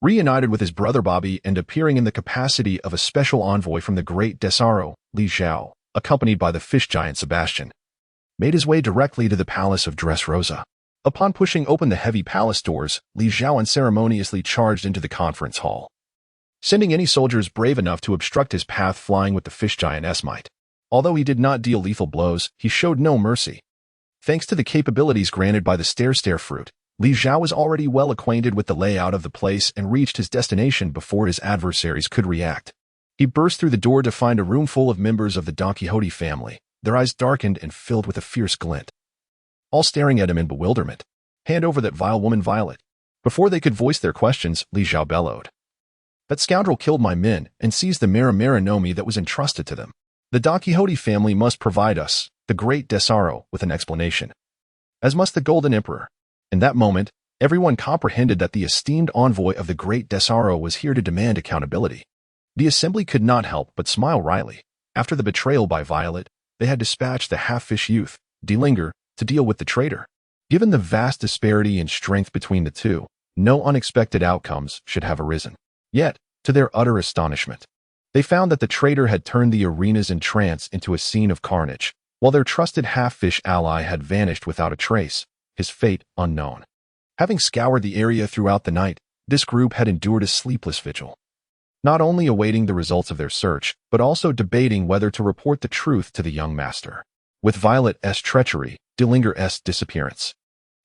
reunited with his brother Bobby and appearing in the capacity of a special envoy from the great Desaro, Li Zhao, accompanied by the fish giant Sebastian, made his way directly to the palace of Dressrosa. Upon pushing open the heavy palace doors, Li Zhao unceremoniously charged into the conference hall, sending any soldiers brave enough to obstruct his path flying with the fish giant Esmite. Although he did not deal lethal blows, he showed no mercy. Thanks to the capabilities granted by the stare fruit, Li Zhao was already well acquainted with the layout of the place and reached his destination before his adversaries could react. He burst through the door to find a room full of members of the Don Quixote family, their eyes darkened and filled with a fierce glint, all staring at him in bewilderment. "Hand over that vile woman Violet." Before they could voice their questions, Li Zhao bellowed, "That scoundrel killed my men and seized the Nomi that was entrusted to them. The Don Quixote family must provide us, the great Desaro, with an explanation, as must the Golden Emperor." In that moment, everyone comprehended that the esteemed envoy of the great Desaro was here to demand accountability. The assembly could not help but smile wryly. After the betrayal by Violet, they had dispatched the half-fish youth, Delinger, to deal with the traitor. Given the vast disparity in strength between the two, no unexpected outcomes should have arisen. Yet, to their utter astonishment, they found that the traitor had turned the arena's entrance into a scene of carnage, while their trusted half-fish ally had vanished without a trace, his fate unknown. Having scoured the area throughout the night, this group had endured a sleepless vigil, not only awaiting the results of their search, but also debating whether to report the truth to the young master. With Violet's treachery, Delinger's disappearance,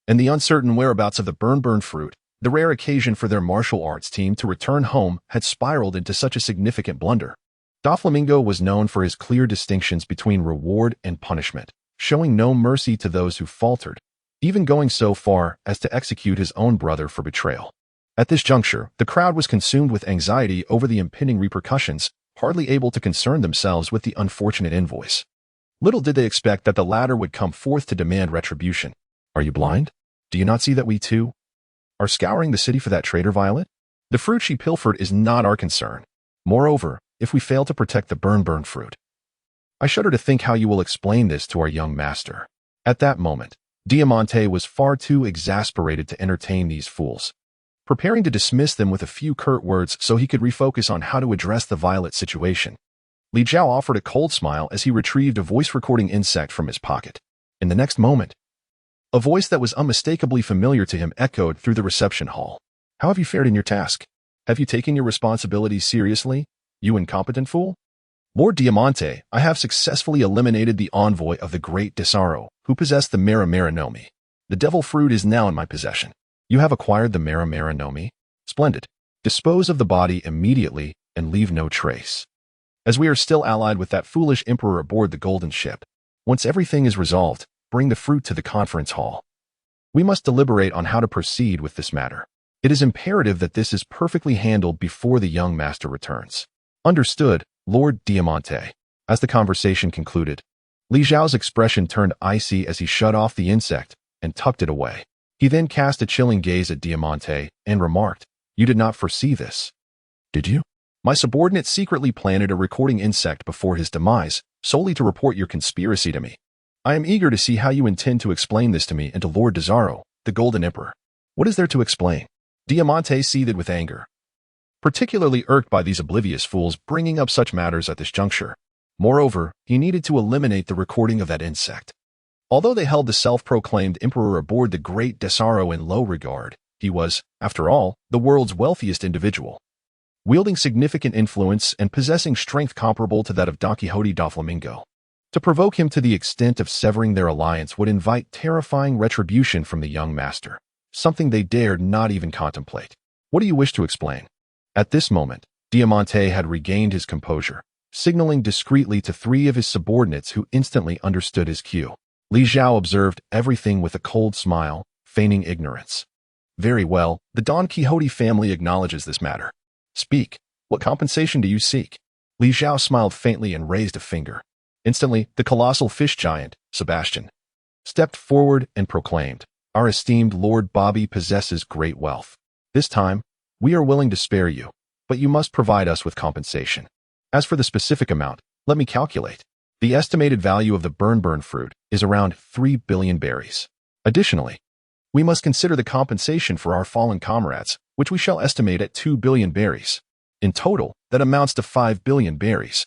and the uncertain whereabouts of the burn fruit, the rare occasion for their martial arts team to return home had spiraled into such a significant blunder. Doflamingo was known for his clear distinctions between reward and punishment, showing no mercy to those who faltered, even going so far as to execute his own brother for betrayal. At this juncture, the crowd was consumed with anxiety over the impending repercussions, hardly able to concern themselves with the unfortunate invoice. Little did they expect that the latter would come forth to demand retribution. "Are you blind? Do you not see that we, too, are scouring the city for that traitor, Violet? The fruit she pilfered is not our concern. Moreover, if we fail to protect the burn fruit, I shudder to think how you will explain this to our young master." At that moment, Diamante was far too exasperated to entertain these fools, preparing to dismiss them with a few curt words so he could refocus on how to address the Violet situation. Li Zhao offered a cold smile as he retrieved a voice-recording insect from his pocket. In the next moment, a voice that was unmistakably familiar to him echoed through the reception hall. "How have you fared in your task? Have you taken your responsibilities seriously, you incompetent fool? Lord Diamante, I have successfully eliminated the envoy of the great Desaro, who possessed the Nomi. The devil fruit is now in my possession." "You have acquired the Nomi? Splendid. Dispose of the body immediately and leave no trace, as we are still allied with that foolish emperor aboard the golden ship. Once everything is resolved, bring the fruit to the conference hall. We must deliberate on how to proceed with this matter. It is imperative that this is perfectly handled before the young master returns." "Understood, Lord Diamante." As the conversation concluded, Li Zhao's expression turned icy as he shut off the insect and tucked it away. He then cast a chilling gaze at Diamante and remarked, "You did not foresee this, did you? My subordinate secretly planted a recording insect before his demise, solely to report your conspiracy to me. I am eager to see how you intend to explain this to me and to Lord Desaro, the Golden Emperor." "What is there to explain?" Diamante seethed with anger, particularly irked by these oblivious fools bringing up such matters at this juncture. Moreover, he needed to eliminate the recording of that insect. Although they held the self-proclaimed emperor aboard the great Desaro in low regard, he was, after all, the world's wealthiest individual. wielding significant influence and possessing strength comparable to that of Don Quixote da Flamingo. To provoke him to the extent of severing their alliance would invite terrifying retribution from the young master, something they dared not even contemplate. What do you wish to explain? At this moment, Diamante had regained his composure, signaling discreetly to three of his subordinates who instantly understood his cue. Li Zhao observed everything with a cold smile, feigning ignorance. Very well, the Don Quixote family acknowledges this matter. Speak. What compensation do you seek? Li Zhao smiled faintly and raised a finger. Instantly, the colossal fish giant, Sebastian, stepped forward and proclaimed, "Our esteemed Lord Bobby possesses great wealth. This time, we are willing to spare you, but you must provide us with compensation. As for the specific amount, let me calculate. The estimated value of the burn fruit is around 3 billion berries. Additionally, we must consider the compensation for our fallen comrades, which we shall estimate at 2 billion berries. In total, that amounts to 5 billion berries.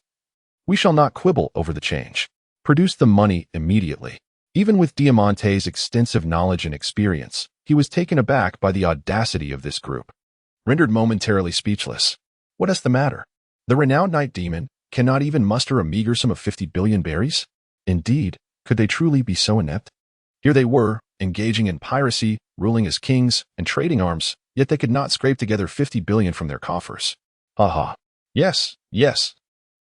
We shall not quibble over the change. Produce the money immediately." Even with Diamante's extensive knowledge and experience, he was taken aback by the audacity of this group. Rendered momentarily speechless. What is the matter? The renowned night demon cannot even muster a meager sum of 50 billion berries? Indeed, could they truly be so inept? Here they were, engaging in piracy, ruling as kings, and trading arms, yet they could not scrape together 50 billion from their coffers. Ha ha. Yes.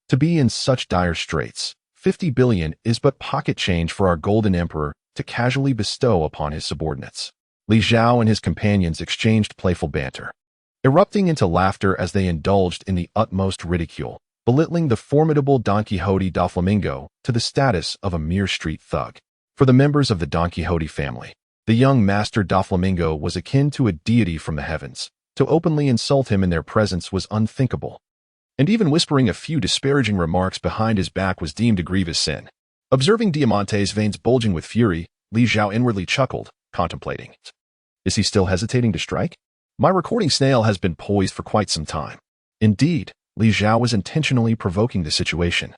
To be in such dire straits, 50 billion is but pocket change for our golden emperor to casually bestow upon his subordinates. Li Zhao and his companions exchanged playful banter, erupting into laughter as they indulged in the utmost ridicule, belittling the formidable Don Quixote da Flamingo to the status of a mere street thug. For the members of the Don Quixote family, the young master da Flamingo was akin to a deity from the heavens. To openly insult him in their presence was unthinkable, and even whispering a few disparaging remarks behind his back was deemed a grievous sin. Observing Diamante's veins bulging with fury, Li Zhao inwardly chuckled, contemplating it. Is he still hesitating to strike? My recording snail has been poised for quite some time. Indeed, Li Zhao was intentionally provoking the situation,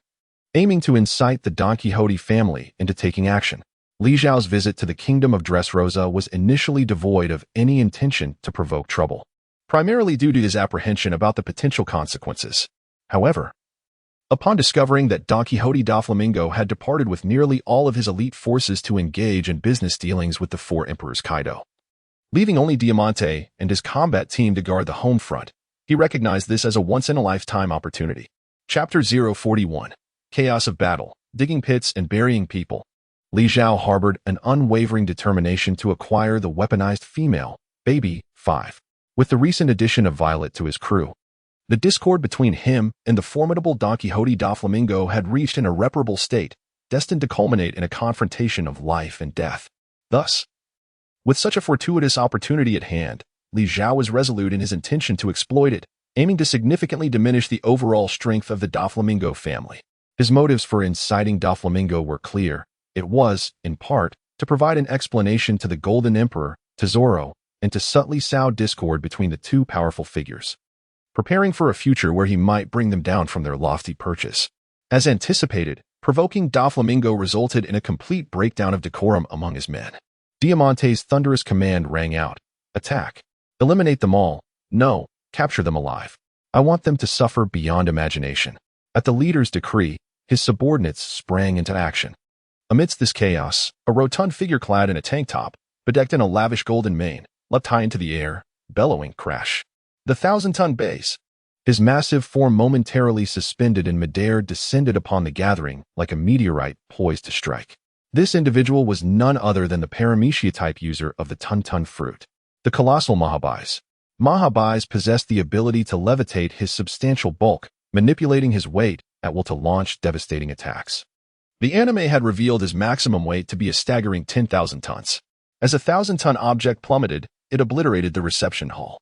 aiming to incite the Don Quixote family into taking action. Li Zhao's visit to the kingdom of Dressrosa was initially devoid of any intention to provoke trouble, primarily due to his apprehension about the potential consequences. However, upon discovering that Don Quixote da Flamingo had departed with nearly all of his elite forces to engage in business dealings with the four emperors Kaido, leaving only Diamante and his combat team to guard the home front, he recognized this as a once-in-a-lifetime opportunity. Chapter 041. Chaos of Battle, Digging Pits and Burying People. Li Zhao harbored an unwavering determination to acquire the weaponized female, Baby 5. With the recent addition of Violet to his crew, the discord between him and the formidable Don Quixote da Flamingo had reached an irreparable state, destined to culminate in a confrontation of life and death. Thus, with such a fortuitous opportunity at hand, Li Zhao was resolute in his intention to exploit it, aiming to significantly diminish the overall strength of the Da Flamingo family. His motives for inciting Da Flamingo were clear. It was, in part, to provide an explanation to the Golden Emperor, to Zoro, and to subtly sow discord between the two powerful figures, preparing for a future where he might bring them down from their lofty perches. As anticipated, provoking Da Flamingo resulted in a complete breakdown of decorum among his men. Diamante's thunderous command rang out. Attack. Eliminate them all. No, capture them alive. I want them to suffer beyond imagination. At the leader's decree, his subordinates sprang into action. Amidst this chaos, a rotund figure clad in a tank top, bedecked in a lavish golden mane, leapt high into the air, bellowing crash. The 1,000-ton base. His massive form momentarily suspended in midair descended upon the gathering like a meteorite poised to strike. This individual was none other than the Paramecia-type user of the Ton fruit, the colossal Mahabais. Mahabais possessed the ability to levitate his substantial bulk, manipulating his weight at will to launch devastating attacks. The anime had revealed his maximum weight to be a staggering 10,000 tons. As a 1,000-ton object plummeted, it obliterated the reception hall,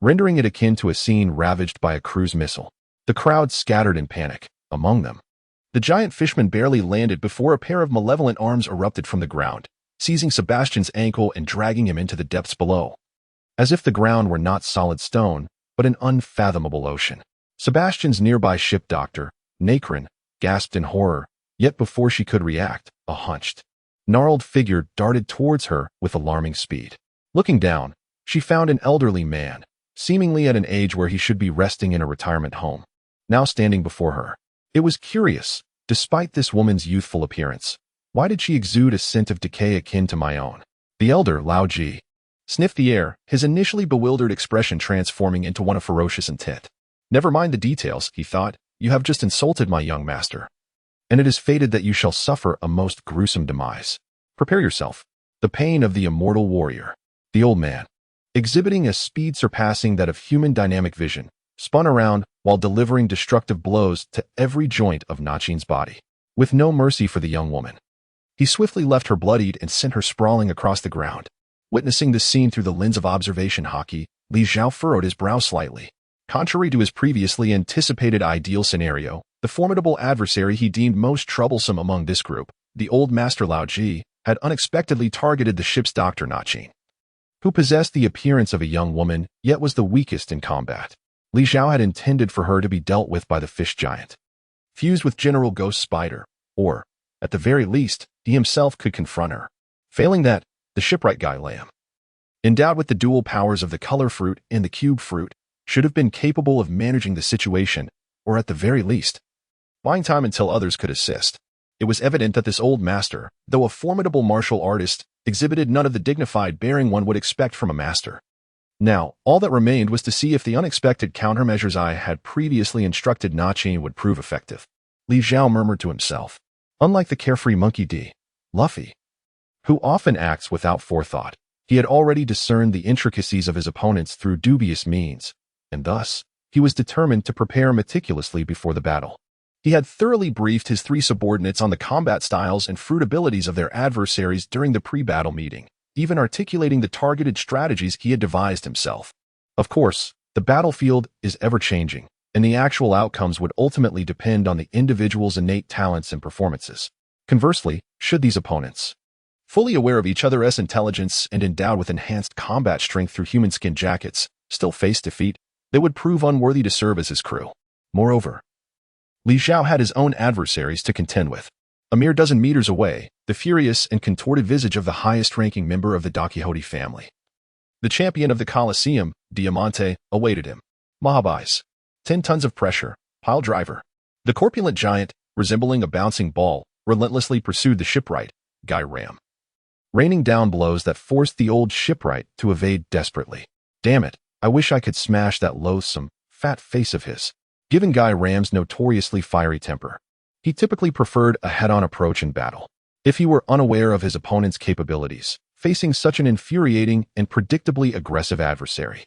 rendering it akin to a scene ravaged by a cruise missile. The crowd scattered in panic. Among them, the giant fishman barely landed before a pair of malevolent arms erupted from the ground, seizing Sebastian's ankle and dragging him into the depths below. As if the ground were not solid stone, but an unfathomable ocean. Sebastian's nearby ship doctor, Nacrin, gasped in horror, yet before she could react, a hunched, gnarled figure darted towards her with alarming speed. Looking down, she found an elderly man, seemingly at an age where he should be resting in a retirement home. Now standing before her. It was curious, despite this woman's youthful appearance. Why did she exude a scent of decay akin to my own? The elder, Lao Ji, sniffed the air, his initially bewildered expression transforming into one of ferocious intent. Never mind the details, he thought. You have just insulted my young master. And it is fated that you shall suffer a most gruesome demise. Prepare yourself. The pain of the immortal warrior. The old man, exhibiting a speed surpassing that of human dynamic vision, spun around while delivering destructive blows to every joint of Nachin's body, with no mercy for the young woman. He swiftly left her bloodied and sent her sprawling across the ground. Witnessing this scene through the lens of observation hockey, Li Zhao furrowed his brow slightly. Contrary to his previously anticipated ideal scenario, the formidable adversary he deemed most troublesome among this group, the old master Lao Ji, had unexpectedly targeted the ship's doctor Nachin, who possessed the appearance of a young woman, yet was the weakest in combat. Li Zhao had intended for her to be dealt with by the fish giant, fused with General Ghost Spider, or, at the very least, he himself could confront her. Failing that, the shipwright guy Lamb, endowed with the dual powers of the color fruit and the cube fruit, should have been capable of managing the situation, or at the very least, buying time until others could assist. It was evident that this old master, though a formidable martial artist, exhibited none of the dignified bearing one would expect from a master. Now, all that remained was to see if the unexpected countermeasures I had previously instructed Nachin would prove effective. Li Zhao murmured to himself. Unlike the carefree monkey D. Luffy, who often acts without forethought, he had already discerned the intricacies of his opponents through dubious means, and thus, he was determined to prepare meticulously before the battle. He had thoroughly briefed his three subordinates on the combat styles and fruit abilities of their adversaries during the pre-battle meeting, even articulating the targeted strategies he had devised himself. Of course, the battlefield is ever-changing, and the actual outcomes would ultimately depend on the individual's innate talents and performances. Conversely, should these opponents, fully aware of each other's intelligence and endowed with enhanced combat strength through human skin jackets, still face defeat, they would prove unworthy to serve as his crew. Moreover, Li Zhao had his own adversaries to contend with. A mere dozen meters away, the furious and contorted visage of the highest-ranking member of the Don Quixote family, the champion of the Colosseum, Diamante, awaited him. Mahabais, 10 tons of pressure, pile driver. The corpulent giant, resembling a bouncing ball, relentlessly pursued the shipwright, Guy Ram, raining down blows that forced the old shipwright to evade desperately. Damn it, I wish I could smash that loathsome, fat face of his. Given Guy Ram's notoriously fiery temper, he typically preferred a head-on approach in battle. If he were unaware of his opponent's capabilities, facing such an infuriating and predictably aggressive adversary,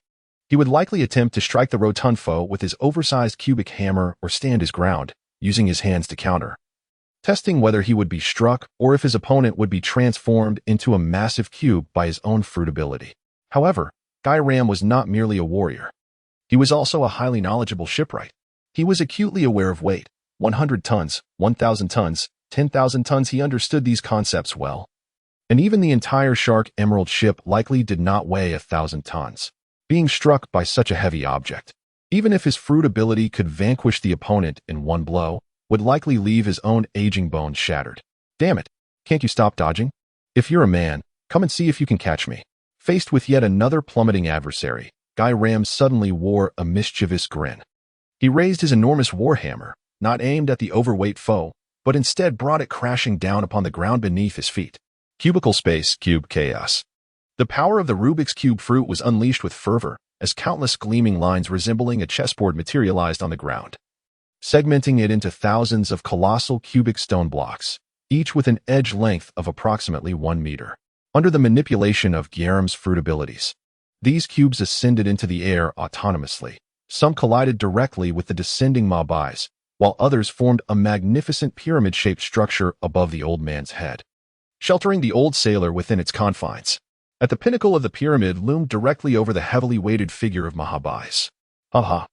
he would likely attempt to strike the rotund foe with his oversized cubic hammer or stand his ground, using his hands to counter, testing whether he would be struck or if his opponent would be transformed into a massive cube by his own fruit ability. However, Guy Ram was not merely a warrior. He was also a highly knowledgeable shipwright. He was acutely aware of weight. 100 tons, 1,000 tons, 10,000 tons. He understood these concepts well. And even the entire Shark Emerald ship likely did not weigh 1,000 tons. Being struck by such a heavy object, even if his fruit ability could vanquish the opponent in one blow, would likely leave his own aging bones shattered. Damn it, can't you stop dodging? If you're a man, come and see if you can catch me. Faced with yet another plummeting adversary, Guy Ram suddenly wore a mischievous grin. He raised his enormous warhammer, not aimed at the overweight foe, but instead brought it crashing down upon the ground beneath his feet. Cubicle space, cube chaos. The power of the Rubik's Cube fruit was unleashed with fervor, as countless gleaming lines resembling a chessboard materialized on the ground, segmenting it into thousands of colossal cubic stone blocks, each with an edge length of approximately 1 meter. Under the manipulation of Guillermo's fruit abilities, these cubes ascended into the air autonomously. Some collided directly with the descending Mahabais, while others formed a magnificent pyramid-shaped structure above the old man's head, sheltering the old sailor within its confines. At the pinnacle of the pyramid loomed directly over the heavily weighted figure of Mahabais. Haha.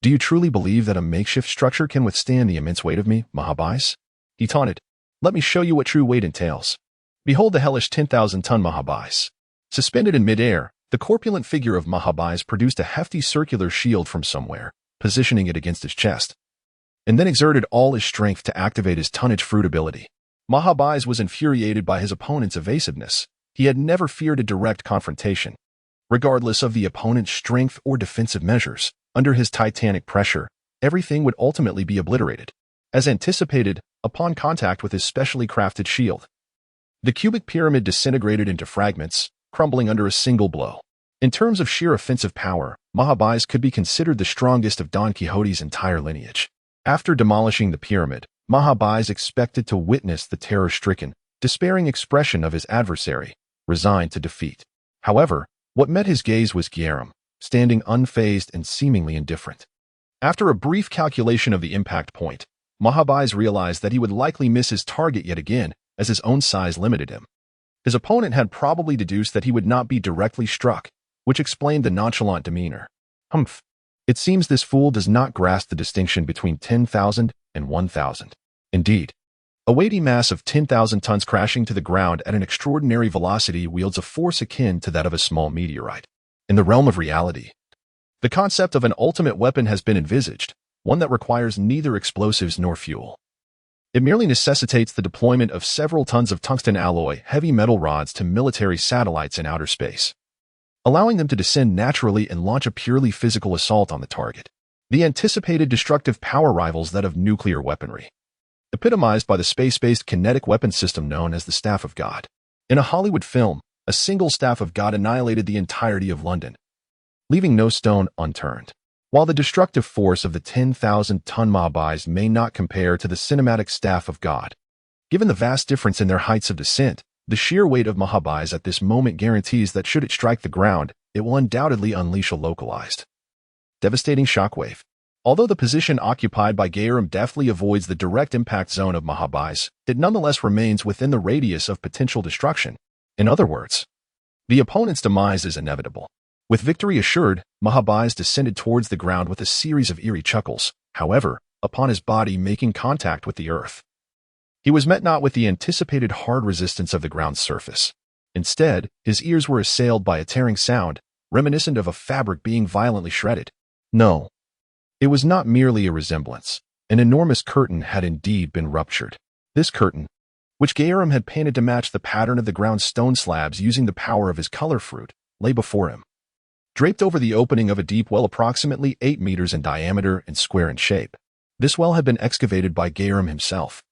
Do you truly believe that a makeshift structure can withstand the immense weight of me, Mahabais? He taunted. Let me show you what true weight entails. Behold the hellish 10,000-ton Mahabais. Suspended in midair, the corpulent figure of Mahabais produced a hefty circular shield from somewhere, positioning it against his chest, and then exerted all his strength to activate his tonnage fruit ability. Mahabais was infuriated by his opponent's evasiveness. He had never feared a direct confrontation. Regardless of the opponent's strength or defensive measures, under his titanic pressure, everything would ultimately be obliterated. As anticipated, upon contact with his specially crafted shield, the cubic pyramid disintegrated into fragments, crumbling under a single blow. In terms of sheer offensive power, Mahabais could be considered the strongest of Don Quixote's entire lineage. After demolishing the pyramid, Mahabais expected to witness the terror-stricken, despairing expression of his adversary, resigned to defeat. However, what met his gaze was Guillermo, standing unfazed and seemingly indifferent. After a brief calculation of the impact point, Mahabais realized that he would likely miss his target yet again, as his own size limited him. His opponent had probably deduced that he would not be directly struck, which explained the nonchalant demeanor. Humph. It seems this fool does not grasp the distinction between 10,000 and 1,000. Indeed, a weighty mass of 10,000 tons crashing to the ground at an extraordinary velocity wields a force akin to that of a small meteorite. In the realm of reality, the concept of an ultimate weapon has been envisaged, one that requires neither explosives nor fuel. It merely necessitates the deployment of several tons of tungsten alloy heavy metal rods to military satellites in outer space, allowing them to descend naturally and launch a purely physical assault on the target. The anticipated destructive power rivals that of nuclear weaponry, epitomized by the space-based kinetic weapon system known as the Staff of God. In a Hollywood film, a single Staff of God annihilated the entirety of London, leaving no stone unturned. While the destructive force of the 10,000-ton Mahabais may not compare to the cinematic Staff of God, given the vast difference in their heights of descent, the sheer weight of Mahabais at this moment guarantees that should it strike the ground, it will undoubtedly unleash a localized, devastating shockwave. Although the position occupied by Guillermo deftly avoids the direct impact zone of Mahabais, it nonetheless remains within the radius of potential destruction. In other words, the opponent's demise is inevitable. With victory assured, Mahabais descended towards the ground with a series of eerie chuckles. However, upon his body making contact with the earth, he was met not with the anticipated hard resistance of the ground's surface. Instead, his ears were assailed by a tearing sound, reminiscent of a fabric being violently shredded. No, it was not merely a resemblance. An enormous curtain had indeed been ruptured. This curtain, which Guillermo had painted to match the pattern of the ground's stone slabs using the power of his color fruit, lay before him, draped over the opening of a deep well approximately 8 meters in diameter and square in shape. This well had been excavated by Guillermo himself,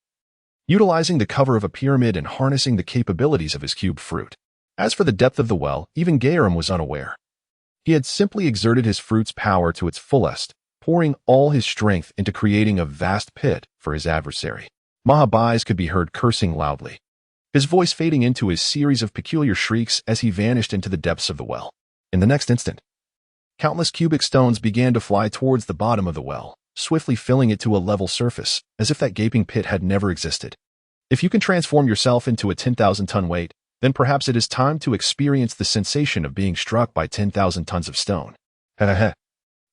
utilizing the cover of a pyramid and harnessing the capabilities of his cube fruit. As for the depth of the well, even Guillermo was unaware. He had simply exerted his fruit's power to its fullest, pouring all his strength into creating a vast pit for his adversary. Mahabais could be heard cursing loudly, his voice fading into a series of peculiar shrieks as he vanished into the depths of the well. In the next instant, countless cubic stones began to fly towards the bottom of the well, swiftly filling it to a level surface, as if that gaping pit had never existed. If you can transform yourself into a 10,000-ton weight, then perhaps it is time to experience the sensation of being struck by 10,000 tons of stone. Heh.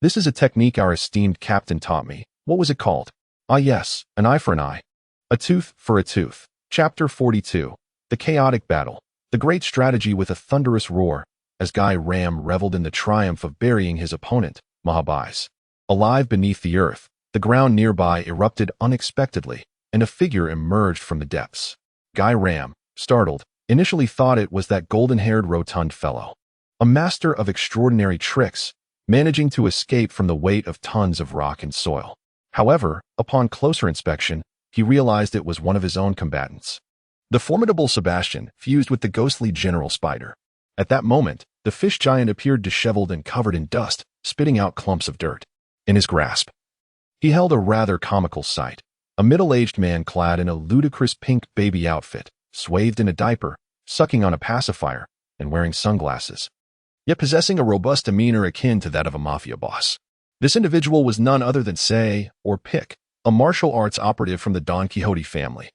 This is a technique our esteemed captain taught me. What was it called? Ah yes, an eye for an eye. A tooth for a tooth. Chapter 42. The Chaotic Battle. The Great Strategy with a thunderous roar, as Guy Ram reveled in the triumph of burying his opponent, Mahabais, alive beneath the earth. The ground nearby erupted unexpectedly, and a figure emerged from the depths. Guy Ram, startled, initially thought it was that golden-haired rotund fellow, a master of extraordinary tricks, managing to escape from the weight of tons of rock and soil. However, upon closer inspection, he realized it was one of his own combatants. The formidable Sebastian fused with the ghostly General Spider. At that moment, the fish giant appeared disheveled and covered in dust, spitting out clumps of dirt. In his grasp, he held a rather comical sight. A middle-aged man clad in a ludicrous pink baby outfit, swathed in a diaper, sucking on a pacifier, and wearing sunglasses, yet possessing a robust demeanor akin to that of a mafia boss. This individual was none other than Say, or Pick, a martial arts operative from the Don Quixote family,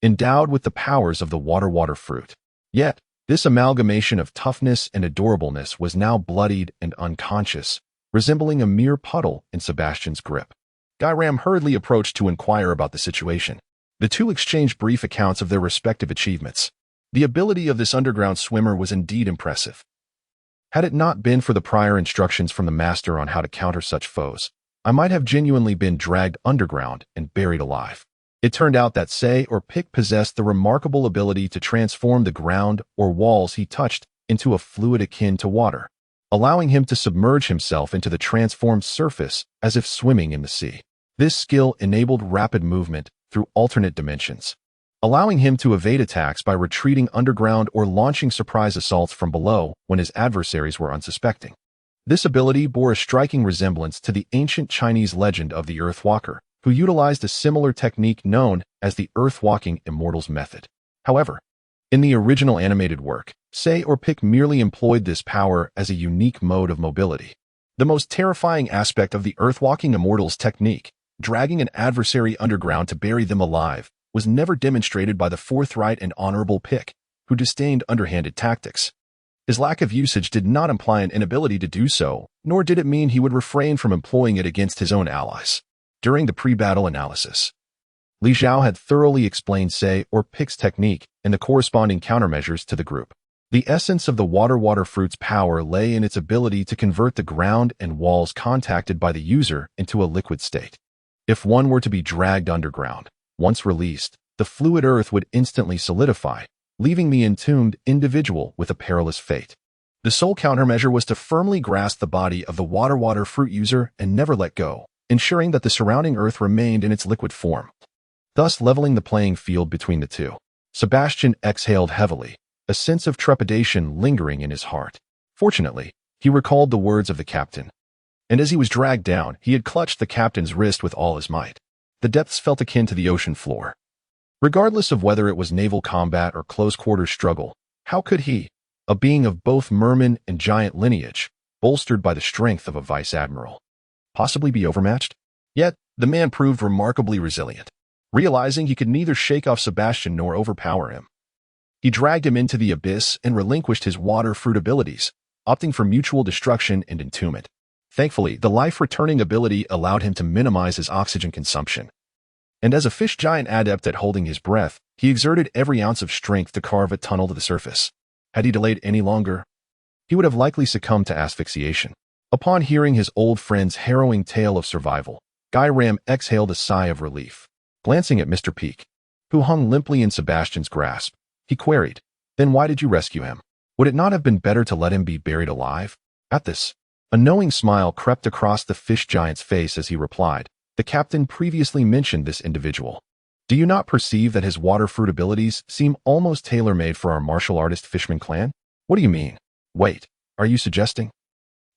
endowed with the powers of the water fruit. Yet, this amalgamation of toughness and adorableness was now bloodied and unconscious, resembling a mere puddle in Sebastian's grip. Guy Ram hurriedly approached to inquire about the situation. The two exchanged brief accounts of their respective achievements. The ability of this underground swimmer was indeed impressive. Had it not been for the prior instructions from the master on how to counter such foes, I might have genuinely been dragged underground and buried alive. It turned out that Say or Pick possessed the remarkable ability to transform the ground or walls he touched into a fluid akin to water, allowing him to submerge himself into the transformed surface as if swimming in the sea. This skill enabled rapid movement through alternate dimensions, allowing him to evade attacks by retreating underground or launching surprise assaults from below when his adversaries were unsuspecting. This ability bore a striking resemblance to the ancient Chinese legend of the Earthwalker, who utilized a similar technique known as the Earthwalking Immortals method. However, in the original animated work, Sei or Pick merely employed this power as a unique mode of mobility. The most terrifying aspect of the Earthwalking Immortals technique, dragging an adversary underground to bury them alive, was never demonstrated by the forthright and honorable Pick, who disdained underhanded tactics. His lack of usage did not imply an inability to do so, nor did it mean he would refrain from employing it against his own allies. During the pre-battle analysis, Li Zhao had thoroughly explained Sei or Pick's technique and the corresponding countermeasures to the group. The essence of the water fruit's power lay in its ability to convert the ground and walls contacted by the user into a liquid state. If one were to be dragged underground, once released, the fluid earth would instantly solidify, leaving the entombed individual with a perilous fate. The sole countermeasure was to firmly grasp the body of the water fruit user and never let go, ensuring that the surrounding earth remained in its liquid form, thus leveling the playing field between the two. Sebastian exhaled heavily, a sense of trepidation lingering in his heart. Fortunately, he recalled the words of the captain, and as he was dragged down, he had clutched the captain's wrist with all his might. The depths felt akin to the ocean floor. Regardless of whether it was naval combat or close-quarters struggle, how could he, a being of both merman and giant lineage, bolstered by the strength of a vice-admiral, possibly be overmatched? Yet, the man proved remarkably resilient. Realizing he could neither shake off Sebastian nor overpower him, he dragged him into the abyss and relinquished his water fruit abilities, opting for mutual destruction and entombment. Thankfully, the life-returning ability allowed him to minimize his oxygen consumption. And as a fish giant adept at holding his breath, he exerted every ounce of strength to carve a tunnel to the surface. Had he delayed any longer, he would have likely succumbed to asphyxiation. Upon hearing his old friend's harrowing tale of survival, Guy Ram exhaled a sigh of relief. Glancing at Mr. Peak, who hung limply in Sebastian's grasp, he queried, "Then why did you rescue him? Would it not have been better to let him be buried alive?" At this, a knowing smile crept across the fish giant's face as he replied, "The captain previously mentioned this individual. Do you not perceive that his water fruit abilities seem almost tailor-made for our martial artist Fishman clan? What do you mean? Wait, are you suggesting?"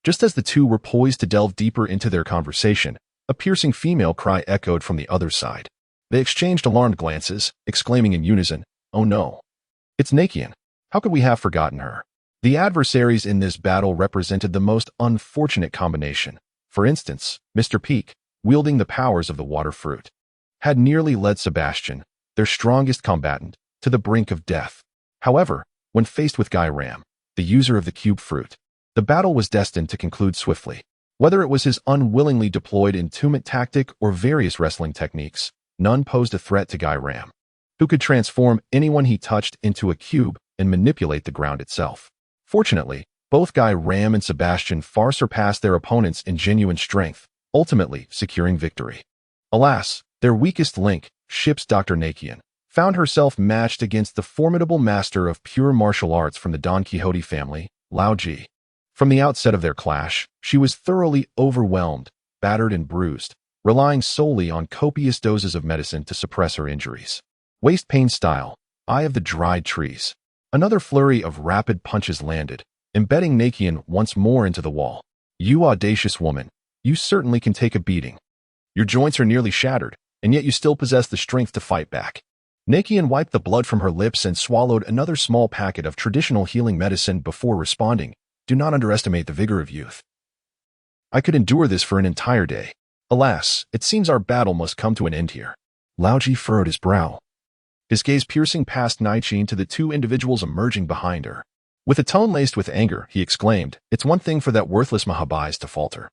Just as the two were poised to delve deeper into their conversation, a piercing female cry echoed from the other side. They exchanged alarmed glances, exclaiming in unison, "Oh no! It's Nakian. How could we have forgotten her?" The adversaries in this battle represented the most unfortunate combination. For instance, Mr. Peak, wielding the powers of the water fruit, had nearly led Sebastian, their strongest combatant, to the brink of death. However, when faced with Guy Ram, the user of the cube fruit, the battle was destined to conclude swiftly. Whether it was his unwillingly deployed entombment tactic or various wrestling techniques, none posed a threat to Guy Ram, who could transform anyone he touched into a cube and manipulate the ground itself. Fortunately, both Guy Ram and Sebastian far surpassed their opponents in genuine strength, ultimately securing victory. Alas, their weakest link, ship's Dr. Nakian, found herself matched against the formidable master of pure martial arts from the Don Quixote family, Lao Ji. From the outset of their clash, she was thoroughly overwhelmed, battered and bruised, relying solely on copious doses of medicine to suppress her injuries. Waist pain style, eye of the dried trees. Another flurry of rapid punches landed, embedding Nakian once more into the wall. "You audacious woman, you certainly can take a beating. Your joints are nearly shattered, and yet you still possess the strength to fight back." Nakian wiped the blood from her lips and swallowed another small packet of traditional healing medicine before responding, "Do not underestimate the vigor of youth. I could endure this for an entire day. Alas, it seems our battle must come to an end here." Lao Ji furrowed his brow, his gaze piercing past Naichin to the two individuals emerging behind her. With a tone laced with anger, he exclaimed, "It's one thing for that worthless Mahabais to falter.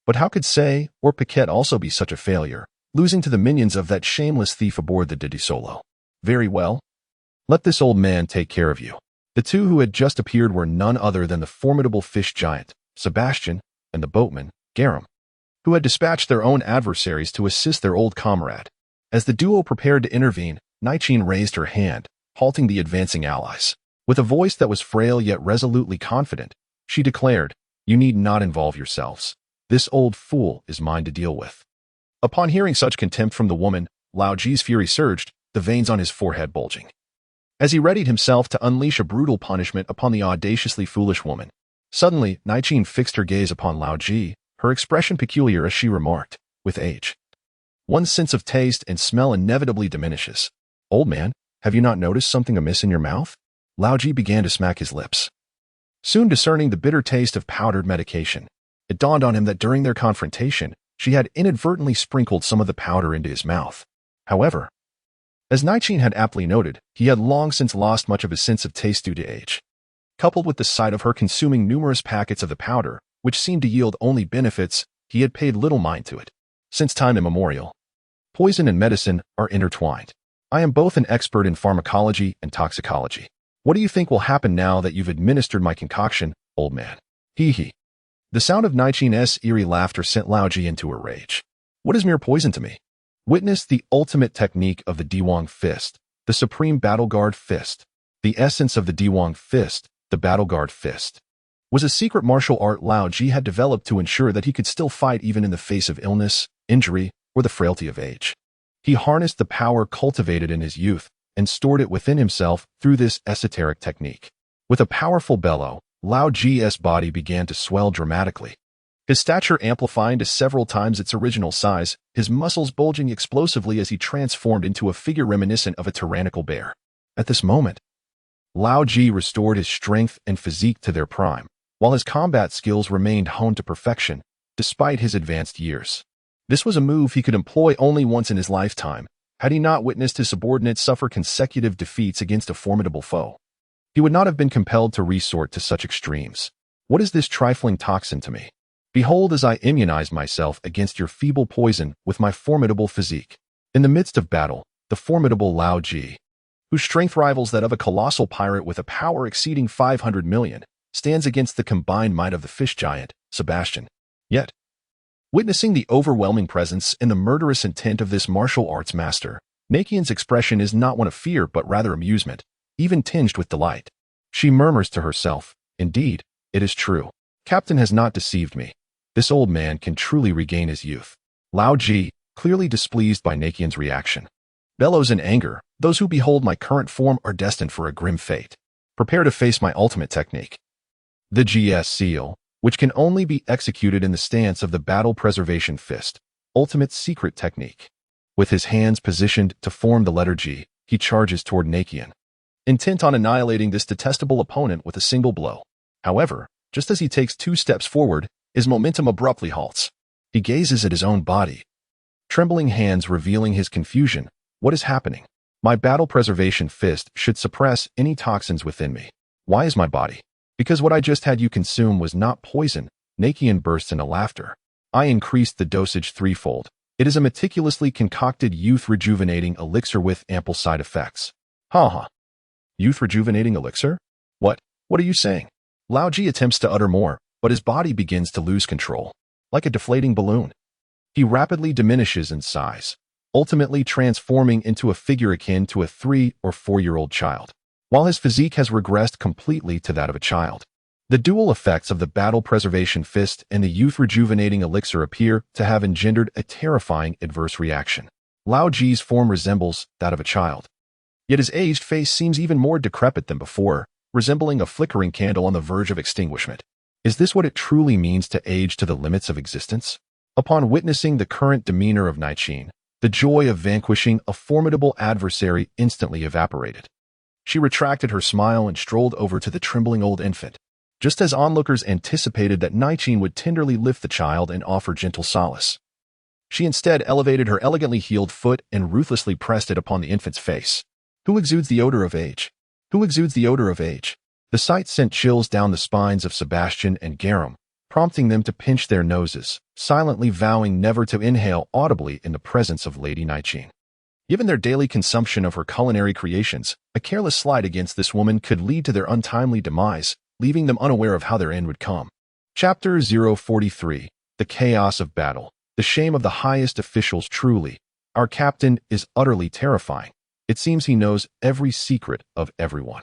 But how could Sei or Paquette also be such a failure, losing to the minions of that shameless thief aboard the Didi Solo? Very well. Let this old man take care of you." The two who had just appeared were none other than the formidable fish giant, Sebastian, and the boatman, Garam, who had dispatched their own adversaries to assist their old comrade. As the duo prepared to intervene, Naichin raised her hand, halting the advancing allies. With a voice that was frail yet resolutely confident, she declared, "You need not involve yourselves. This old fool is mine to deal with." Upon hearing such contempt from the woman, Lao Ji's fury surged, the veins on his forehead bulging. As he readied himself to unleash a brutal punishment upon the audaciously foolish woman, suddenly Naiqin fixed her gaze upon Lao Ji, her expression peculiar as she remarked, "With age, one's sense of taste and smell inevitably diminishes. Old man, have you not noticed something amiss in your mouth?" Lao Ji began to smack his lips. Soon discerning the bitter taste of powdered medication, it dawned on him that during their confrontation, she had inadvertently sprinkled some of the powder into his mouth. However, as Naiqin had aptly noted, he had long since lost much of his sense of taste due to age. Coupled with the sight of her consuming numerous packets of the powder, which seemed to yield only benefits, he had paid little mind to it. Since time immemorial, poison and medicine are intertwined. I am both an expert in pharmacology and toxicology. What do you think will happen now that you've administered my concoction, old man? Hee hee. The sound of Naiqin's eerie laughter sent Lao Ji into a rage. What is mere poison to me? Witness the ultimate technique of the Diwang Fist, the supreme battle guard fist. The essence of the Diwang Fist, the battle guard fist, was a secret martial art Lao Ji had developed to ensure that he could still fight even in the face of illness, injury, or the frailty of age. He harnessed the power cultivated in his youth and stored it within himself through this esoteric technique. With a powerful bellow, Lao Ji's body began to swell dramatically. His stature amplifying to several times its original size, his muscles bulging explosively as he transformed into a figure reminiscent of a tyrannical bear. At this moment, Lao Ji restored his strength and physique to their prime, while his combat skills remained honed to perfection, despite his advanced years. This was a move he could employ only once in his lifetime, had he not witnessed his subordinates suffer consecutive defeats against a formidable foe. He would not have been compelled to resort to such extremes. What is this trifling toxin to me? Behold as I immunize myself against your feeble poison with my formidable physique. In the midst of battle, the formidable Lao Ji, whose strength rivals that of a colossal pirate with a power exceeding 500 million, stands against the combined might of the fish giant, Sebastian. Yet, witnessing the overwhelming presence and the murderous intent of this martial arts master, Naiqian's expression is not one of fear but rather amusement, even tinged with delight. She murmurs to herself, "Indeed, it is true. Captain has not deceived me. This old man can truly regain his youth." Lao Ji, clearly displeased by Naiqian's reaction, bellows in anger, "Those who behold my current form are destined for a grim fate. Prepare to face my ultimate technique. The GS seal, which can only be executed in the stance of the battle preservation fist, ultimate secret technique." With his hands positioned to form the letter G, he charges toward Naiqian, intent on annihilating this detestable opponent with a single blow. However, just as he takes 2 steps forward, his momentum abruptly halts. He gazes at his own body, trembling hands revealing his confusion. What is happening? My battle preservation fist should suppress any toxins within me. Why is my body? Because what I just had you consume was not poison. Naiqian bursts into laughter. I increased the dosage threefold. It is a meticulously concocted youth-rejuvenating elixir with ample side effects. Ha. Youth-rejuvenating elixir? What are you saying? Lao Ji attempts to utter more, but his body begins to lose control. Like a deflating balloon, he rapidly diminishes in size, ultimately transforming into a figure akin to a 3- or 4-year-old child, while his physique has regressed completely to that of a child. The dual effects of the battle preservation fist and the youth-rejuvenating elixir appear to have engendered a terrifying adverse reaction. Lao Ji's form resembles that of a child, yet his aged face seems even more decrepit than before, resembling a flickering candle on the verge of extinguishment. Is this what it truly means to age to the limits of existence? Upon witnessing the current demeanor of Naiqin, the joy of vanquishing a formidable adversary instantly evaporated. She retracted her smile and strolled over to the trembling old infant, just as onlookers anticipated that Naiqin would tenderly lift the child and offer gentle solace. She instead elevated her elegantly healed foot and ruthlessly pressed it upon the infant's face. Who exudes the odor of age? Who exudes the odor of age? The sight sent chills down the spines of Sebastian and Garum, prompting them to pinch their noses, silently vowing never to inhale audibly in the presence of Lady Naiqin. Given their daily consumption of her culinary creations, a careless slight against this woman could lead to their untimely demise, leaving them unaware of how their end would come. Chapter 043. The Chaos of Battle. The shame of the highest officials. Truly, our captain is utterly terrifying. It seems he knows every secret of everyone.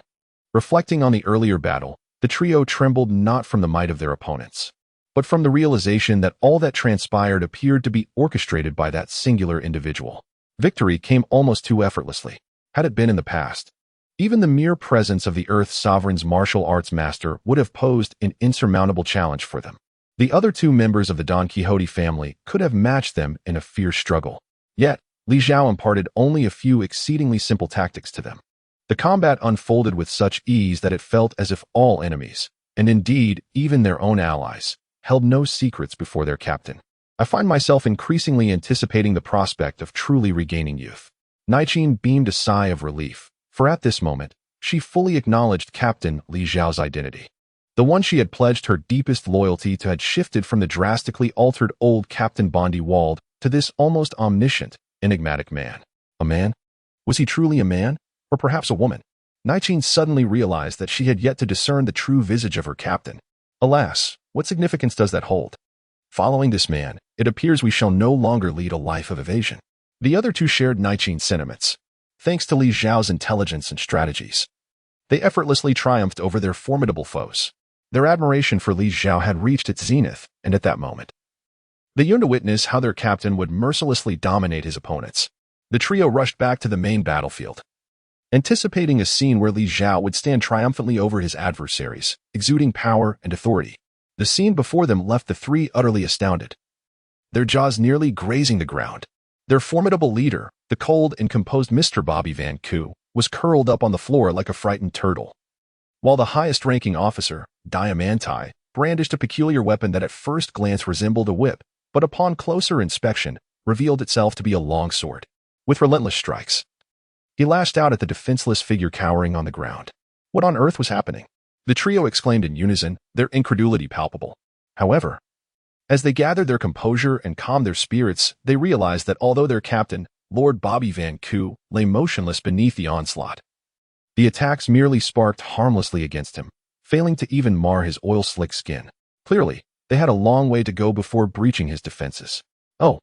Reflecting on the earlier battle, the trio trembled not from the might of their opponents, but from the realization that all that transpired appeared to be orchestrated by that singular individual. Victory came almost too effortlessly. Had it been in the past, even the mere presence of the Earth's sovereign's martial arts master would have posed an insurmountable challenge for them. The other two members of the Don Quixote family could have matched them in a fierce struggle. Yet, Li Zhao imparted only a few exceedingly simple tactics to them. The combat unfolded with such ease that it felt as if all enemies, and indeed even their own allies, held no secrets before their captain. I find myself increasingly anticipating the prospect of truly regaining youth. Naiqin beamed a sigh of relief, for at this moment, she fully acknowledged Captain Li Zhao's identity. The one she had pledged her deepest loyalty to had shifted from the drastically altered old Captain Bondi Wald to this almost omniscient, enigmatic man. A man? Was he truly a man? Or perhaps a woman? Naiqin suddenly realized that she had yet to discern the true visage of her captain. Alas, what significance does that hold? Following this man, it appears we shall no longer lead a life of evasion. The other two shared Naiqin's sentiments. Thanks to Li Zhao's intelligence and strategies, they effortlessly triumphed over their formidable foes. Their admiration for Li Zhao had reached its zenith, and at that moment, they yearned to witness how their captain would mercilessly dominate his opponents. The trio rushed back to the main battlefield, anticipating a scene where Li Zhao would stand triumphantly over his adversaries, exuding power and authority. The scene before them left the three utterly astounded, their jaws nearly grazing the ground. Their formidable leader, the cold and composed Mr. Bobby Van Koo, was curled up on the floor like a frightened turtle, while the highest-ranking officer, Diamantai, brandished a peculiar weapon that at first glance resembled a whip, but upon closer inspection, revealed itself to be a long sword. With relentless strikes, he lashed out at the defenseless figure cowering on the ground. What on earth was happening? The trio exclaimed in unison, their incredulity palpable. However, as they gathered their composure and calmed their spirits, they realized that although their captain, Lord Bobby Van Koo, lay motionless beneath the onslaught, the attacks merely sparked harmlessly against him, failing to even mar his oil-slick skin. Clearly, they had a long way to go before breaching his defenses. Oh,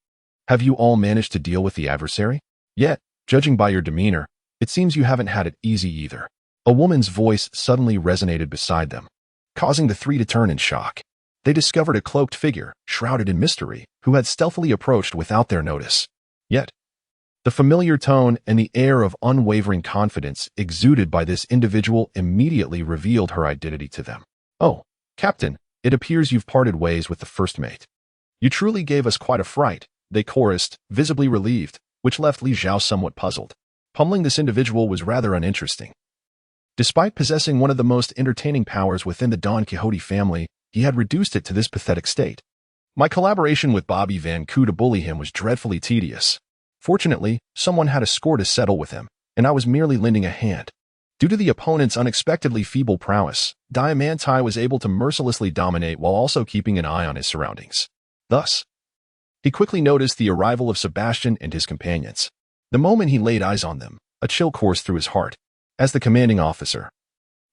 have you all managed to deal with the adversary? Yet, judging by your demeanor, it seems you haven't had it easy either. A woman's voice suddenly resonated beside them, causing the three to turn in shock. They discovered a cloaked figure, shrouded in mystery, who had stealthily approached without their notice. Yet, the familiar tone and the air of unwavering confidence exuded by this individual immediately revealed her identity to them. Oh, Captain, it appears you've parted ways with the first mate. You truly gave us quite a fright, they chorused, visibly relieved, which left Li Zhao somewhat puzzled. Pummeling this individual was rather uninteresting. Despite possessing one of the most entertaining powers within the Don Quixote family, he had reduced it to this pathetic state. My collaboration with Bobby Van Koo to bully him was dreadfully tedious. Fortunately, someone had a score to settle with him, and I was merely lending a hand. Due to the opponent's unexpectedly feeble prowess, Diamantai was able to mercilessly dominate while also keeping an eye on his surroundings. Thus, he quickly noticed the arrival of Sebastian and his companions. The moment he laid eyes on them, a chill coursed through his heart. As the commanding officer,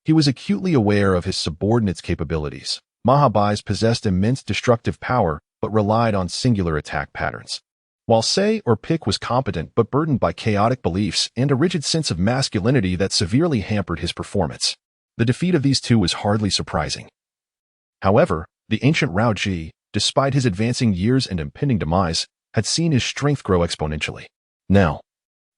he was acutely aware of his subordinates' capabilities. Mahabais possessed immense destructive power, but relied on singular attack patterns, while Sei or Pick was competent but burdened by chaotic beliefs and a rigid sense of masculinity that severely hampered his performance. The defeat of these two was hardly surprising. However, the ancient Rao Ji, despite his advancing years and impending demise, had seen his strength grow exponentially. Now,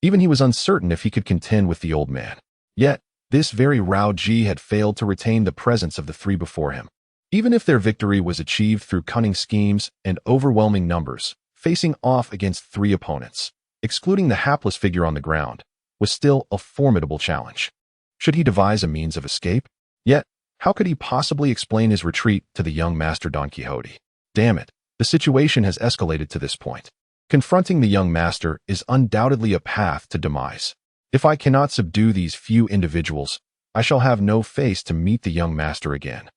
even he was uncertain if he could contend with the old man. Yet, this very Rao Ji had failed to retain the presence of the three before him. Even if their victory was achieved through cunning schemes and overwhelming numbers, facing off against three opponents, excluding the hapless figure on the ground, was still a formidable challenge. Should he devise a means of escape? Yet, how could he possibly explain his retreat to the young master Don Quixote? Damn it, the situation has escalated to this point. Confronting the young master is undoubtedly a path to demise. If I cannot subdue these few individuals, I shall have no face to meet the young master again.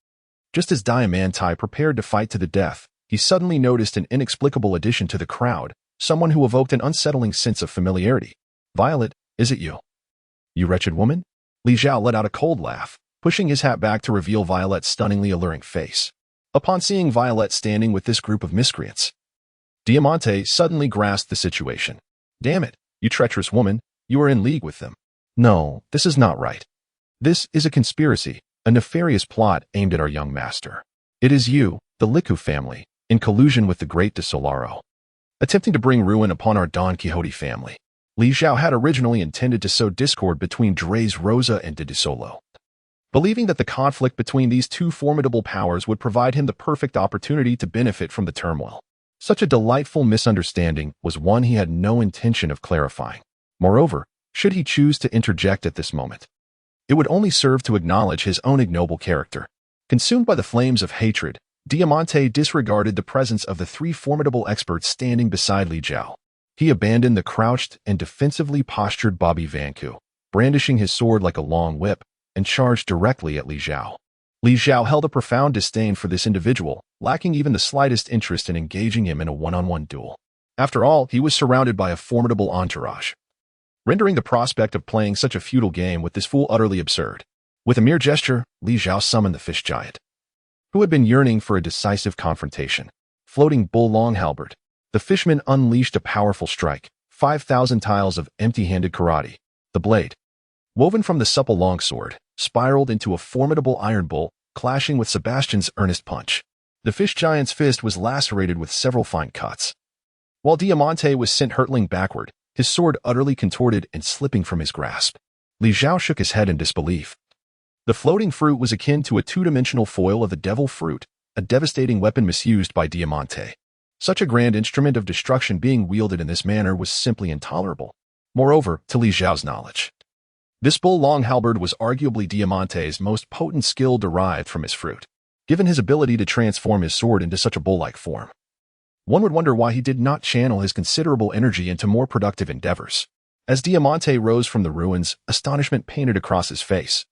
Just as Diamantai prepared to fight to the death, he suddenly noticed an inexplicable addition to the crowd, someone who evoked an unsettling sense of familiarity. Violet, is it you? You wretched woman? Li Zhao let out a cold laugh, pushing his hat back to reveal Violet's stunningly alluring face. Upon seeing Violet standing with this group of miscreants, Diamante suddenly grasped the situation. Damn it, you treacherous woman, you are in league with them. No, this is not right. This is a conspiracy, a nefarious plot aimed at our young master. It is you, the Liku family, in collusion with the great de Solaro, attempting to bring ruin upon our Don Quixote family. Li Zhao had originally intended to sow discord between Drey's Rosa and de Solo, believing that the conflict between these two formidable powers would provide him the perfect opportunity to benefit from the turmoil. Such a delightful misunderstanding was one he had no intention of clarifying. Moreover, should he choose to interject at this moment, it would only serve to acknowledge his own ignoble character. Consumed by the flames of hatred, Diamante disregarded the presence of the three formidable experts standing beside Li Zhao. He abandoned the crouched and defensively postured Bobby Vanku, brandishing his sword like a long whip, and charged directly at Li Zhao. Li Zhao held a profound disdain for this individual, lacking even the slightest interest in engaging him in a one-on-one duel. After all, he was surrounded by a formidable entourage, rendering the prospect of playing such a futile game with this fool utterly absurd. With a mere gesture, Li Zhao summoned the fish giant, who had been yearning for a decisive confrontation. Floating bull long halberd, the fishman unleashed a powerful strike, 5,000 tiles of empty-handed karate. The blade, woven from the supple longsword, spiraled into a formidable iron bull, clashing with Sebastian's earnest punch. The fish giant's fist was lacerated with several fine cuts, while Diamante was sent hurtling backward, his sword utterly contorted and slipping from his grasp. Li Zhao shook his head in disbelief. The floating fruit was akin to a two-dimensional foil of the devil fruit, a devastating weapon misused by Diamante. Such a grand instrument of destruction being wielded in this manner was simply intolerable. Moreover, to Li Zhao's knowledge, this bull long halberd was arguably Diamante's most potent skill derived from his fruit, given his ability to transform his sword into such a bull-like form. One would wonder why he did not channel his considerable energy into more productive endeavors. As Diamante rose from the ruins, astonishment painted across his face.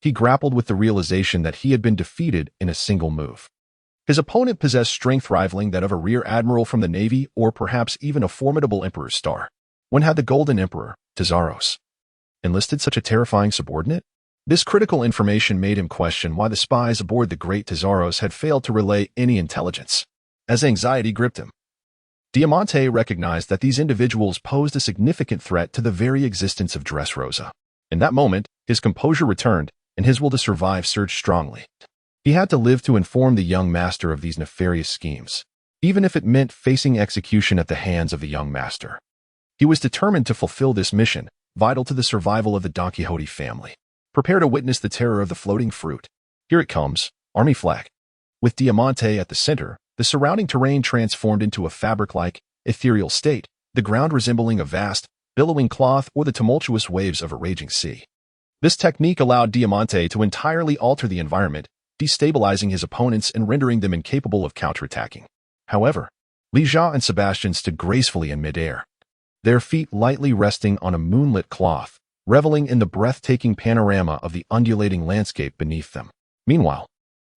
He grappled with the realization that he had been defeated in a single move. His opponent possessed strength rivaling that of a rear admiral from the Navy or perhaps even a formidable emperor's star. When had the Golden Emperor, Tezaros, enlisted such a terrifying subordinate? This critical information made him question why the spies aboard the great Tezaros had failed to relay any intelligence. As anxiety gripped him, Diamante recognized that these individuals posed a significant threat to the very existence of Dressrosa. In that moment, his composure returned, and his will to survive surged strongly. He had to live to inform the young master of these nefarious schemes, even if it meant facing execution at the hands of the young master. He was determined to fulfill this mission, vital to the survival of the Don Quixote family. Prepare to witness the terror of the floating fruit. Here it comes, army flag. With Diamante at the center, the surrounding terrain transformed into a fabric-like, ethereal state, the ground resembling a vast, billowing cloth or the tumultuous waves of a raging sea. This technique allowed Diamante to entirely alter the environment, destabilizing his opponents and rendering them incapable of counterattacking. However, Li Zhao and Sebastian stood gracefully in midair, their feet lightly resting on a moonlit cloth, reveling in the breathtaking panorama of the undulating landscape beneath them. Meanwhile,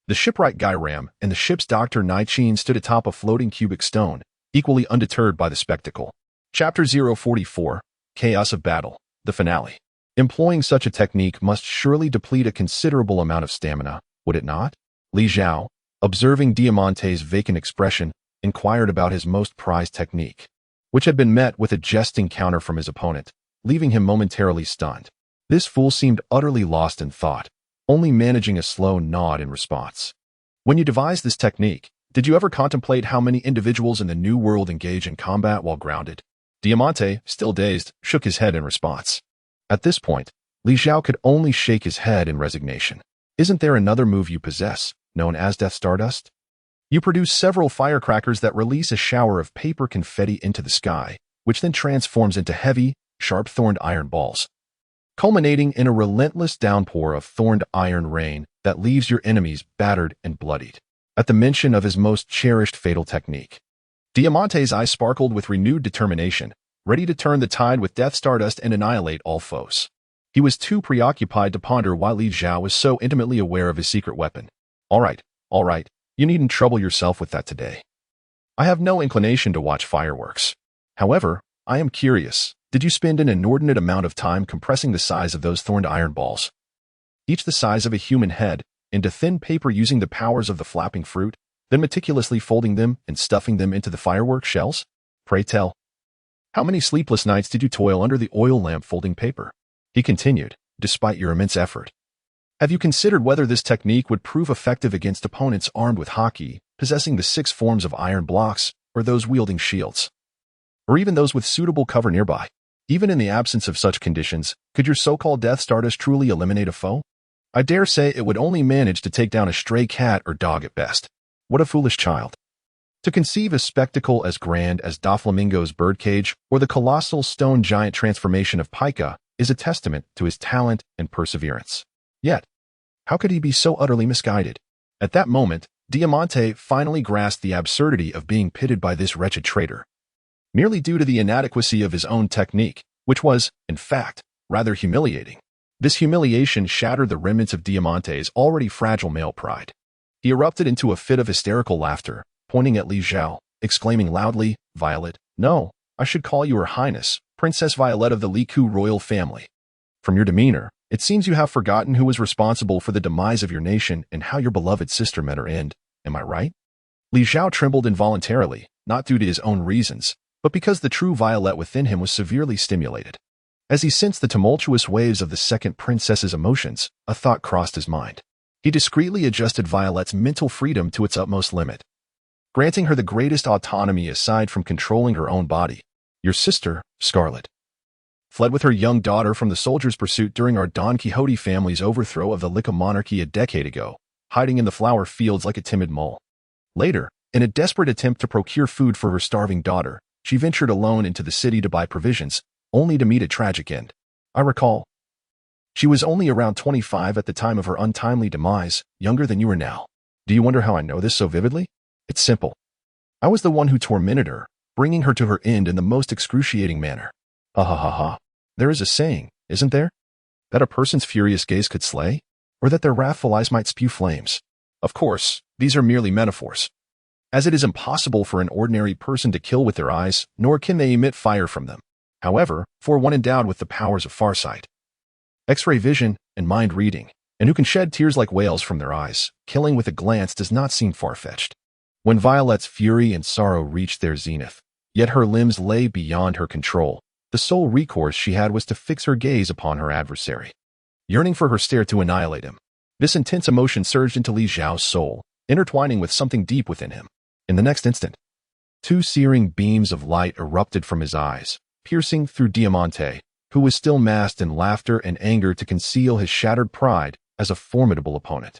the shipwright Gairam and the ship's doctor Naichine stood atop a floating cubic stone, equally undeterred by the spectacle. Chapter 044, Chaos of Battle, the finale. Employing such a technique must surely deplete a considerable amount of stamina, would it not? Li Zhao, observing Diamante's vacant expression, inquired about his most prized technique, which had been met with a jesting counter from his opponent, leaving him momentarily stunned. This fool seemed utterly lost in thought, only managing a slow nod in response. When you devised this technique, did you ever contemplate how many individuals in the New World engage in combat while grounded? Diamante, still dazed, shook his head in response. At this point, Li Zhao could only shake his head in resignation. Isn't there another move you possess, known as Death Stardust? You produce several firecrackers that release a shower of paper confetti into the sky, which then transforms into heavy, sharp-thorned iron balls, culminating in a relentless downpour of thorned iron rain that leaves your enemies battered and bloodied. At the mention of his most cherished fatal technique, Diamante's eyes sparkled with renewed determination, ready to turn the tide with Death Stardust and annihilate all foes. He was too preoccupied to ponder why Li Zhao was so intimately aware of his secret weapon. All right, you needn't trouble yourself with that today. I have no inclination to watch fireworks. However, I am curious, did you spend an inordinate amount of time compressing the size of those thorned iron balls, each the size of a human head, into thin paper using the powers of the flapping fruit, then meticulously folding them and stuffing them into the firework shells? Pray tell, how many sleepless nights did you toil under the oil lamp folding paper? He continued, despite your immense effort. Have you considered whether this technique would prove effective against opponents armed with haki, possessing the 6 forms of iron blocks, or those wielding shields? Or even those with suitable cover nearby? Even in the absence of such conditions, could your so-called Death Stardust truly eliminate a foe? I dare say it would only manage to take down a stray cat or dog at best. What a foolish child. To conceive a spectacle as grand as Doflamingo's birdcage or the colossal stone giant transformation of Pika is a testament to his talent and perseverance. Yet, how could he be so utterly misguided? At that moment, Diamante finally grasped the absurdity of being pitted by this wretched traitor. Merely due to the inadequacy of his own technique, which was, in fact, rather humiliating. This humiliation shattered the remnants of Diamante's already fragile male pride. He erupted into a fit of hysterical laughter, pointing at Li Zhao, exclaiming loudly, "Violet, no, I should call you Her Highness, Princess Violet of the Li Ku royal family. From your demeanor, it seems you have forgotten who was responsible for the demise of your nation and how your beloved sister met her end. Am I right?" Li Zhao trembled involuntarily, not due to his own reasons, but because the true Violet within him was severely stimulated. As he sensed the tumultuous waves of the second princess's emotions, a thought crossed his mind. He discreetly adjusted Violet's mental freedom to its utmost limit, granting her the greatest autonomy aside from controlling her own body. Your sister, Scarlet, fled with her young daughter from the soldiers' pursuit during our Don Quixote family's overthrow of the Licca monarchy a decade ago, hiding in the flower fields like a timid mole. Later, in a desperate attempt to procure food for her starving daughter, she ventured alone into the city to buy provisions, only to meet a tragic end. I recall. She was only around 25 at the time of her untimely demise, younger than you are now. Do you wonder how I know this so vividly? It's simple. I was the one who tormented her, bringing her to her end in the most excruciating manner. Ah ha ha ha. There is a saying, isn't there? That a person's furious gaze could slay? Or that their wrathful eyes might spew flames? Of course, these are merely metaphors, as it is impossible for an ordinary person to kill with their eyes, nor can they emit fire from them. However, for one endowed with the powers of farsight, X-ray vision, and mind reading, and who can shed tears like whales from their eyes, killing with a glance does not seem far-fetched. When Violet's fury and sorrow reached their zenith, yet her limbs lay beyond her control, the sole recourse she had was to fix her gaze upon her adversary, yearning for her stare to annihilate him. This intense emotion surged into Li Zhao's soul, intertwining with something deep within him. In the next instant, 2 searing beams of light erupted from his eyes, piercing through Diamante, who was still masked in laughter and anger to conceal his shattered pride as a formidable opponent.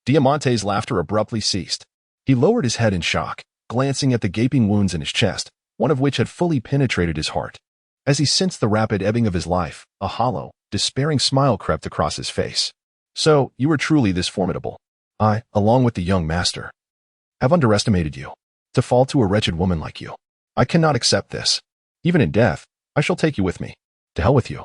Diamante's laughter abruptly ceased. He lowered his head in shock, glancing at the gaping wounds in his chest, one of which had fully penetrated his heart. As he sensed the rapid ebbing of his life, a hollow, despairing smile crept across his face. So, you were truly this formidable. I, along with the young master, have underestimated you. To fall to a wretched woman like you. I cannot accept this. Even in death, I shall take you with me. To hell with you.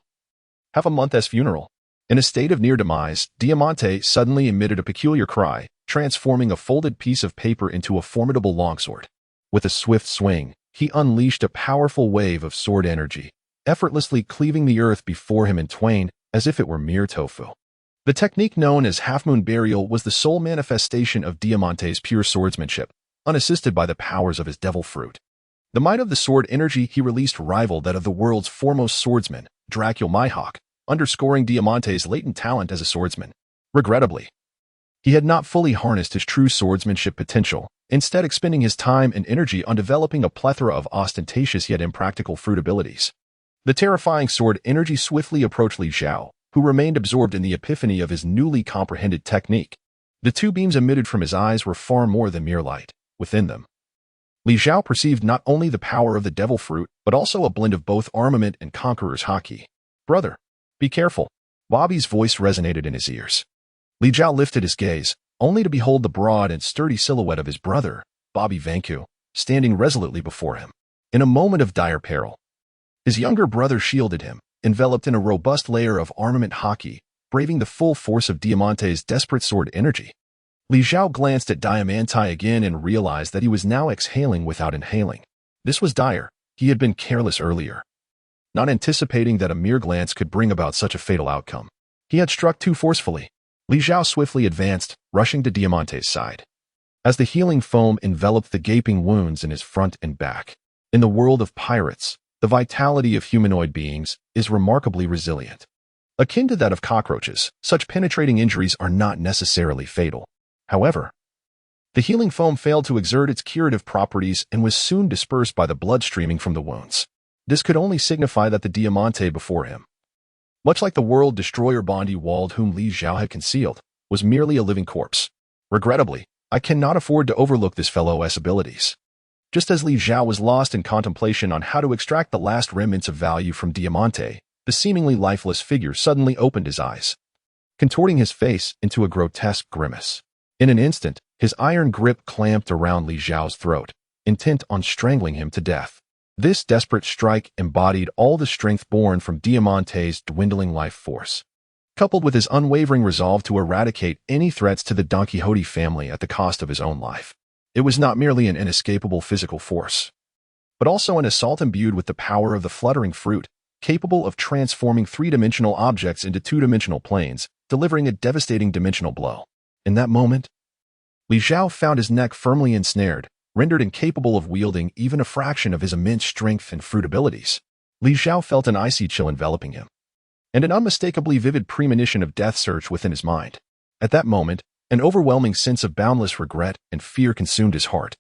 Have a month as funeral. In a state of near demise, Diamante suddenly emitted a peculiar cry, transforming a folded piece of paper into a formidable longsword. With a swift swing, he unleashed a powerful wave of sword energy, effortlessly cleaving the earth before him in twain as if it were mere tofu. The technique known as half-moon burial was the sole manifestation of Diamante's pure swordsmanship, unassisted by the powers of his devil fruit. The might of the sword energy he released rivaled that of the world's foremost swordsman, Dracul Mihawk, underscoring Diamante's latent talent as a swordsman. Regrettably, he had not fully harnessed his true swordsmanship potential, instead expending his time and energy on developing a plethora of ostentatious yet impractical fruit abilities. The terrifying sword energy swiftly approached Li Zhao, who remained absorbed in the epiphany of his newly comprehended technique. The 2 beams emitted from his eyes were far more than mere light. Within them, Li Zhao perceived not only the power of the devil fruit, but also a blend of both armament and conqueror's haki. Brother, be careful. Bobby's voice resonated in his ears. Li Zhao lifted his gaze, only to behold the broad and sturdy silhouette of his brother, Bobby Vanku, standing resolutely before him. In a moment of dire peril, his younger brother shielded him, enveloped in a robust layer of armament haki, braving the full force of Diamante's desperate sword energy. Li Zhao glanced at Diamante again and realized that he was now exhaling without inhaling. This was dire. He had been careless earlier, not anticipating that a mere glance could bring about such a fatal outcome. He had struck too forcefully. Li Zhao swiftly advanced, rushing to Diamante's side. As the healing foam enveloped the gaping wounds in his front and back. In the world of pirates, the vitality of humanoid beings is remarkably resilient. Akin to that of cockroaches, such penetrating injuries are not necessarily fatal. However, the healing foam failed to exert its curative properties and was soon dispersed by the blood streaming from the wounds. This could only signify that the Diamante before him, much like the world destroyer Bondi Wald whom Li Zhao had concealed, was merely a living corpse. Regrettably, I cannot afford to overlook this fellow's abilities. Just as Li Zhao was lost in contemplation on how to extract the last remnants of value from Diamante, the seemingly lifeless figure suddenly opened his eyes, contorting his face into a grotesque grimace. In an instant, his iron grip clamped around Li Zhao's throat, intent on strangling him to death. This desperate strike embodied all the strength born from Diamante's dwindling life force, coupled with his unwavering resolve to eradicate any threats to the Don Quixote family at the cost of his own life. It was not merely an inescapable physical force, but also an assault imbued with the power of the fluttering fruit, capable of transforming three-dimensional objects into two-dimensional planes, delivering a devastating dimensional blow. In that moment, Li Zhao found his neck firmly ensnared, rendered incapable of wielding even a fraction of his immense strength and fruit abilities. Li Zhao felt an icy chill enveloping him, and an unmistakably vivid premonition of death surged within his mind. At that moment, an overwhelming sense of boundless regret and fear consumed his heart.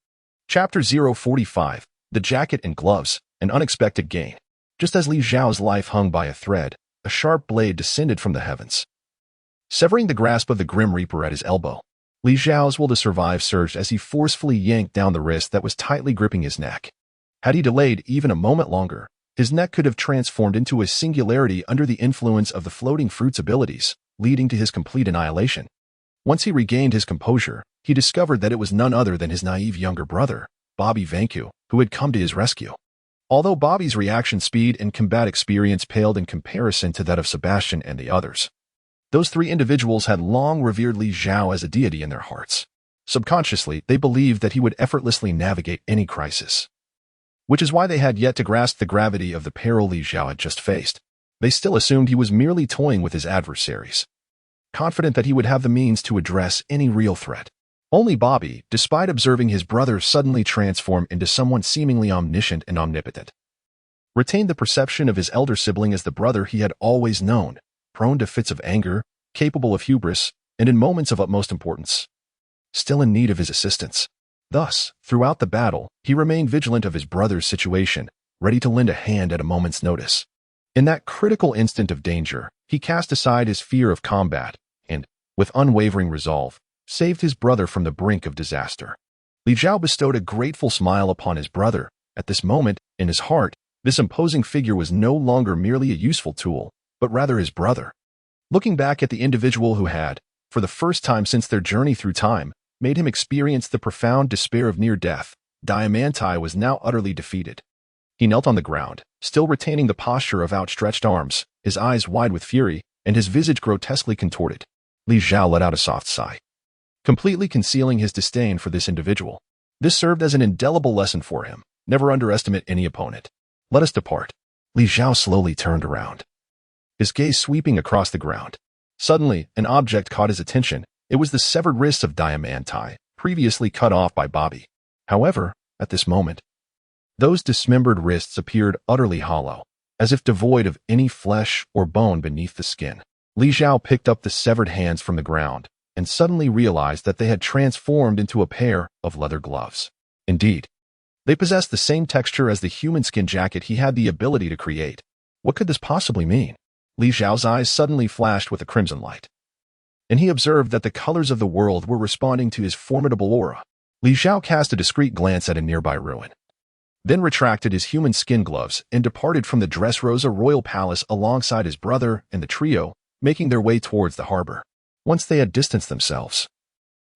Chapter 045, The Jacket and Gloves, An Unexpected Gain. Just as Li Zhao's life hung by a thread, a sharp blade descended from the heavens, severing the grasp of the Grim Reaper at his elbow. Li Zhao's will to survive surged as he forcefully yanked down the wrist that was tightly gripping his neck. Had he delayed even a moment longer, his neck could have transformed into a singularity under the influence of the floating fruit's abilities, leading to his complete annihilation. Once he regained his composure, he discovered that it was none other than his naive younger brother, Bobby Vanku, who had come to his rescue. Although Bobby's reaction speed and combat experience paled in comparison to that of Sebastian and the others, those three individuals had long revered Li Zhao as a deity in their hearts. Subconsciously, they believed that he would effortlessly navigate any crisis, which is why they had yet to grasp the gravity of the peril Li Zhao had just faced. They still assumed he was merely toying with his adversaries, confident that he would have the means to address any real threat. Only Bobby, despite observing his brother suddenly transform into someone seemingly omniscient and omnipotent, retained the perception of his elder sibling as the brother he had always known, prone to fits of anger, capable of hubris, and in moments of utmost importance, still in need of his assistance. Thus, throughout the battle, he remained vigilant of his brother's situation, ready to lend a hand at a moment's notice. In that critical instant of danger, he cast aside his fear of combat and, with unwavering resolve, saved his brother from the brink of disaster. Li Zhao bestowed a grateful smile upon his brother. At this moment, in his heart, this imposing figure was no longer merely a useful tool, but rather his brother. Looking back at the individual who had, for the first time since their journey through time, made him experience the profound despair of near death, Diamante was now utterly defeated. He knelt on the ground, still retaining the posture of outstretched arms, his eyes wide with fury, and his visage grotesquely contorted. Li Zhao let out a soft sigh, completely concealing his disdain for this individual. This served as an indelible lesson for him. Never underestimate any opponent. Let us depart. Li Zhao slowly turned around, his gaze sweeping across the ground. Suddenly, an object caught his attention. It was the severed wrists of Diamante, previously cut off by Bobby. However, at this moment, those dismembered wrists appeared utterly hollow, as if devoid of any flesh or bone beneath the skin. Li Zhao picked up the severed hands from the ground and suddenly realized that they had transformed into a pair of leather gloves. Indeed, they possessed the same texture as the human skin jacket he had the ability to create. What could this possibly mean? Li Zhao's eyes suddenly flashed with a crimson light, and he observed that the colors of the world were responding to his formidable aura. Li Zhao cast a discreet glance at a nearby ruin, then retracted his human skin gloves and departed from the Dressrosa royal palace alongside his brother and the trio, making their way towards the harbor. Once they had distanced themselves,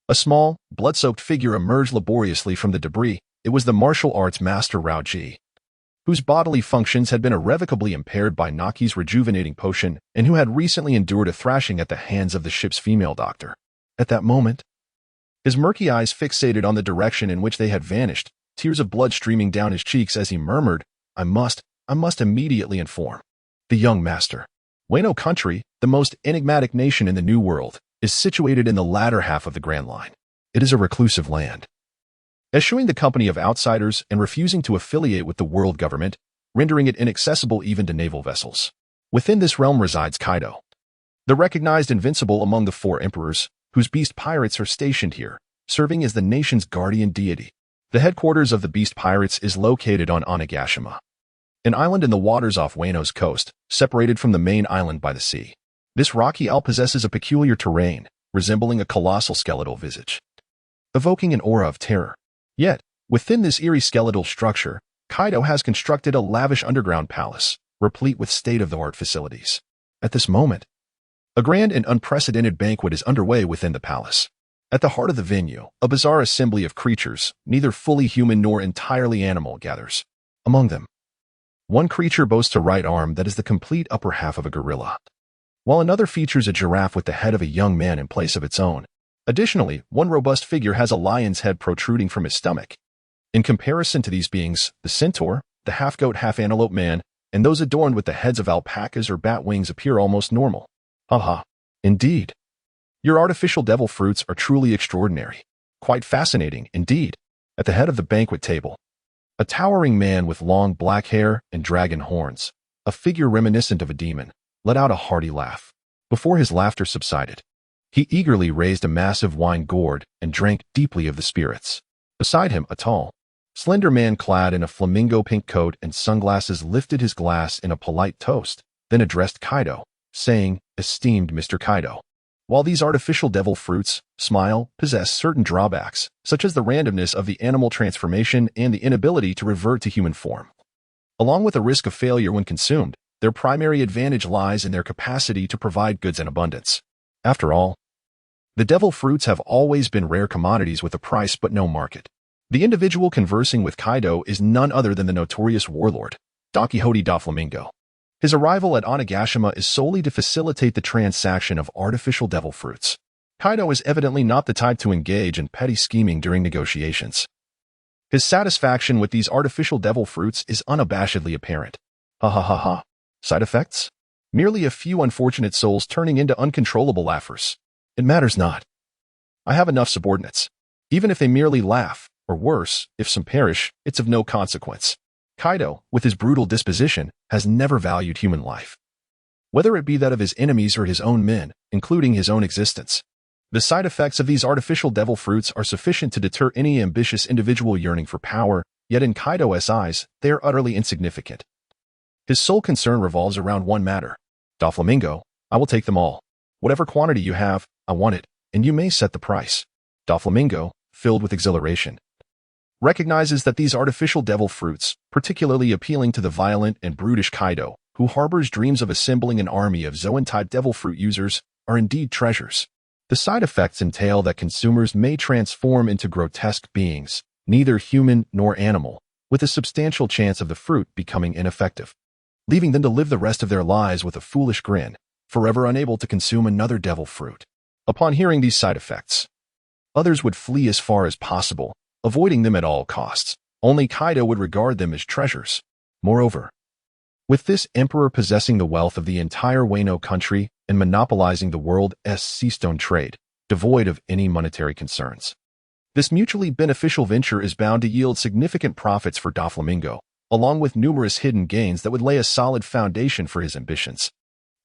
a small, blood-soaked figure emerged laboriously from the debris. It was the martial arts master Rao Ji, whose bodily functions had been irrevocably impaired by Naki's rejuvenating potion and who had recently endured a thrashing at the hands of the ship's female doctor. At that moment, his murky eyes fixated on the direction in which they had vanished, tears of blood streaming down his cheeks as he murmured, I must immediately inform the young master. Wano country, the most enigmatic nation in the New World, is situated in the latter half of the Grand Line. It is a reclusive land, eschewing the company of outsiders and refusing to affiliate with the world government, rendering it inaccessible even to naval vessels. Within this realm resides Kaido, the recognized invincible among the four emperors, whose beast pirates are stationed here, serving as the nation's guardian deity. The headquarters of the beast pirates is located on Onigashima, an island in the waters off Wano's coast, separated from the main island by the sea. This rocky isle possesses a peculiar terrain, resembling a colossal skeletal visage, evoking an aura of terror. Yet, within this eerie skeletal structure, Kaido has constructed a lavish underground palace, replete with state-of-the-art facilities. At this moment, a grand and unprecedented banquet is underway within the palace. At the heart of the venue, a bizarre assembly of creatures, neither fully human nor entirely animal, gathers. Among them, one creature boasts a right arm that is the complete upper half of a gorilla, while another features a giraffe with the head of a young man in place of its own. Additionally, one robust figure has a lion's head protruding from his stomach. In comparison to these beings, the centaur, the half-goat half-antelope man, and those adorned with the heads of alpacas or bat wings appear almost normal. Haha. Indeed. Your artificial devil fruits are truly extraordinary. Quite fascinating, indeed. At the head of the banquet table, a towering man with long black hair and dragon horns, a figure reminiscent of a demon, let out a hearty laugh. Before his laughter subsided, he eagerly raised a massive wine gourd and drank deeply of the spirits. Beside him, a tall, slender man clad in a flamingo pink coat and sunglasses lifted his glass in a polite toast, then addressed Kaido, saying, "Esteemed Mr. Kaido, while these artificial devil fruits, smile, possess certain drawbacks, such as the randomness of the animal transformation and the inability to revert to human form, along with a risk of failure when consumed, their primary advantage lies in their capacity to provide goods in abundance. After all, the devil fruits have always been rare commodities with a price but no market." The individual conversing with Kaido is none other than the notorious warlord, Don Quixote da Flamingo. His arrival at Onigashima is solely to facilitate the transaction of artificial devil fruits. Kaido is evidently not the type to engage in petty scheming during negotiations. His satisfaction with these artificial devil fruits is unabashedly apparent. Ha ha ha ha. Side effects? Merely a few unfortunate souls turning into uncontrollable laughers. It matters not. I have enough subordinates. Even if they merely laugh, or worse, if some perish, it's of no consequence. Kaido, with his brutal disposition, has never valued human life, whether it be that of his enemies or his own men, including his own existence. The side effects of these artificial devil fruits are sufficient to deter any ambitious individual yearning for power, yet in Kaido's eyes, they are utterly insignificant. His sole concern revolves around one matter. "Doflamingo, I will take them all. Whatever quantity you have, I want it, and you may set the price." Doflamingo, filled with exhilaration, recognizes that these artificial devil fruits, particularly appealing to the violent and brutish Kaido, who harbors dreams of assembling an army of Zoan-type devil fruit users, are indeed treasures. The side effects entail that consumers may transform into grotesque beings, neither human nor animal, with a substantial chance of the fruit becoming ineffective, leaving them to live the rest of their lives with a foolish grin, forever unable to consume another devil fruit. Upon hearing these side effects, others would flee as far as possible, avoiding them at all costs. Only Kaido would regard them as treasures. Moreover, with this emperor possessing the wealth of the entire Wano country and monopolizing the world's seastone trade, devoid of any monetary concerns, this mutually beneficial venture is bound to yield significant profits for Doflamingo, along with numerous hidden gains that would lay a solid foundation for his ambitions.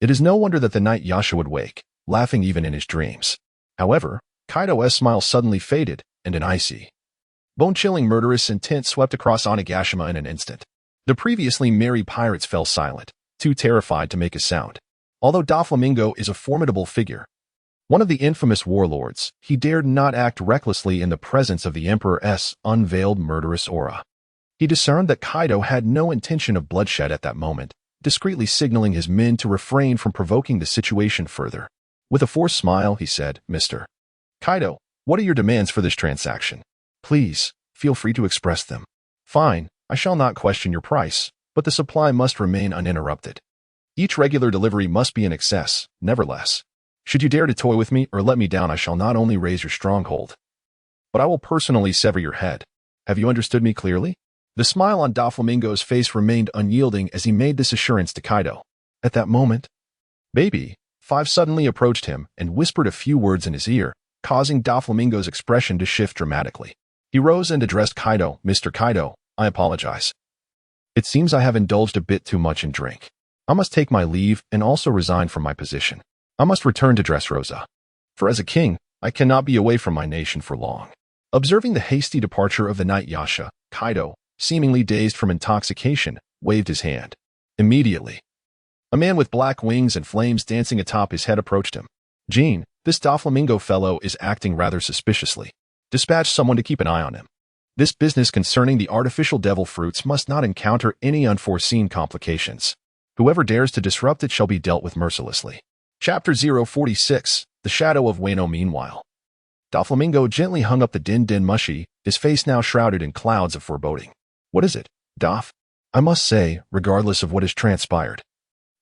It is no wonder that the night Yasha would wake, laughing even in his dreams. However, Kaido's smile suddenly faded, and an icy, bone-chilling murderous intent swept across Onigashima in an instant. The previously merry pirates fell silent, too terrified to make a sound. Although Doflamingo is a formidable figure, one of the infamous warlords, he dared not act recklessly in the presence of the Emperor's unveiled murderous aura. He discerned that Kaido had no intention of bloodshed at that moment, discreetly signaling his men to refrain from provoking the situation further. With a forced smile, he said, "Mr. Kaido, what are your demands for this transaction? Please, feel free to express them." "Fine, I shall not question your price, but the supply must remain uninterrupted. Each regular delivery must be in excess, never less. Should you dare to toy with me or let me down, I shall not only raise your stronghold, but I will personally sever your head. Have you understood me clearly?" The smile on Doflamingo's face remained unyielding as he made this assurance to Kaido. At that moment, Baby Five suddenly approached him and whispered a few words in his ear, causing Doflamingo's expression to shift dramatically. He rose and addressed Kaido. "Mr. Kaido, I apologize. It seems I have indulged a bit too much in drink. I must take my leave and also resign from my position." I must return to Dressrosa. For as a king, I cannot be away from my nation for long. Observing the hasty departure of the knight Yasha, Kaido, seemingly dazed from intoxication, waved his hand. Immediately, a man with black wings and flames dancing atop his head approached him. Jean, this Doflamingo fellow is acting rather suspiciously. Dispatch someone to keep an eye on him. This business concerning the artificial devil fruits must not encounter any unforeseen complications. Whoever dares to disrupt it shall be dealt with mercilessly. Chapter 046, The Shadow of Wano. Meanwhile, Doflamingo gently hung up the Din Din Mushi, his face now shrouded in clouds of foreboding. What is it, Doff? I must say, regardless of what has transpired,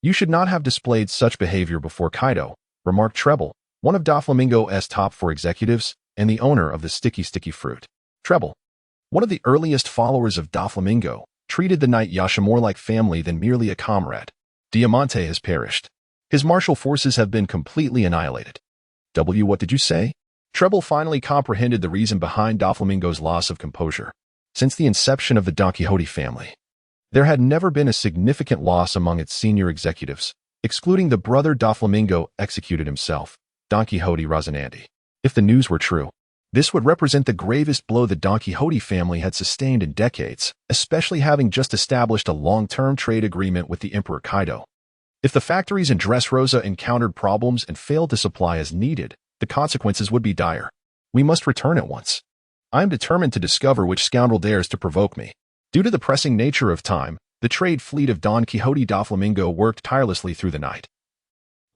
you should not have displayed such behavior before Kaido, remarked Treble, one of Doflamingo's top 4 executives, and the owner of the sticky fruit. Treble, one of the earliest followers of Doflamingo, treated the knight Yasha more like family than merely a comrade. Diamante has perished. His martial forces have been completely annihilated. What did you say? Treble finally comprehended the reason behind Doflamingo's loss of composure. Since the inception of the Don Quixote family, there had never been a significant loss among its senior executives, excluding the brother Doflamingo executed himself, Don Quixote Rosinante. If the news were true, this would represent the gravest blow the Don Quixote family had sustained in decades, especially having just established a long-term trade agreement with the Emperor Kaido. If the factories in Dressrosa encountered problems and failed to supply as needed, the consequences would be dire. We must return at once. I am determined to discover which scoundrel dares to provoke me. Due to the pressing nature of time, the trade fleet of Don Quixote Doflamingo worked tirelessly through the night,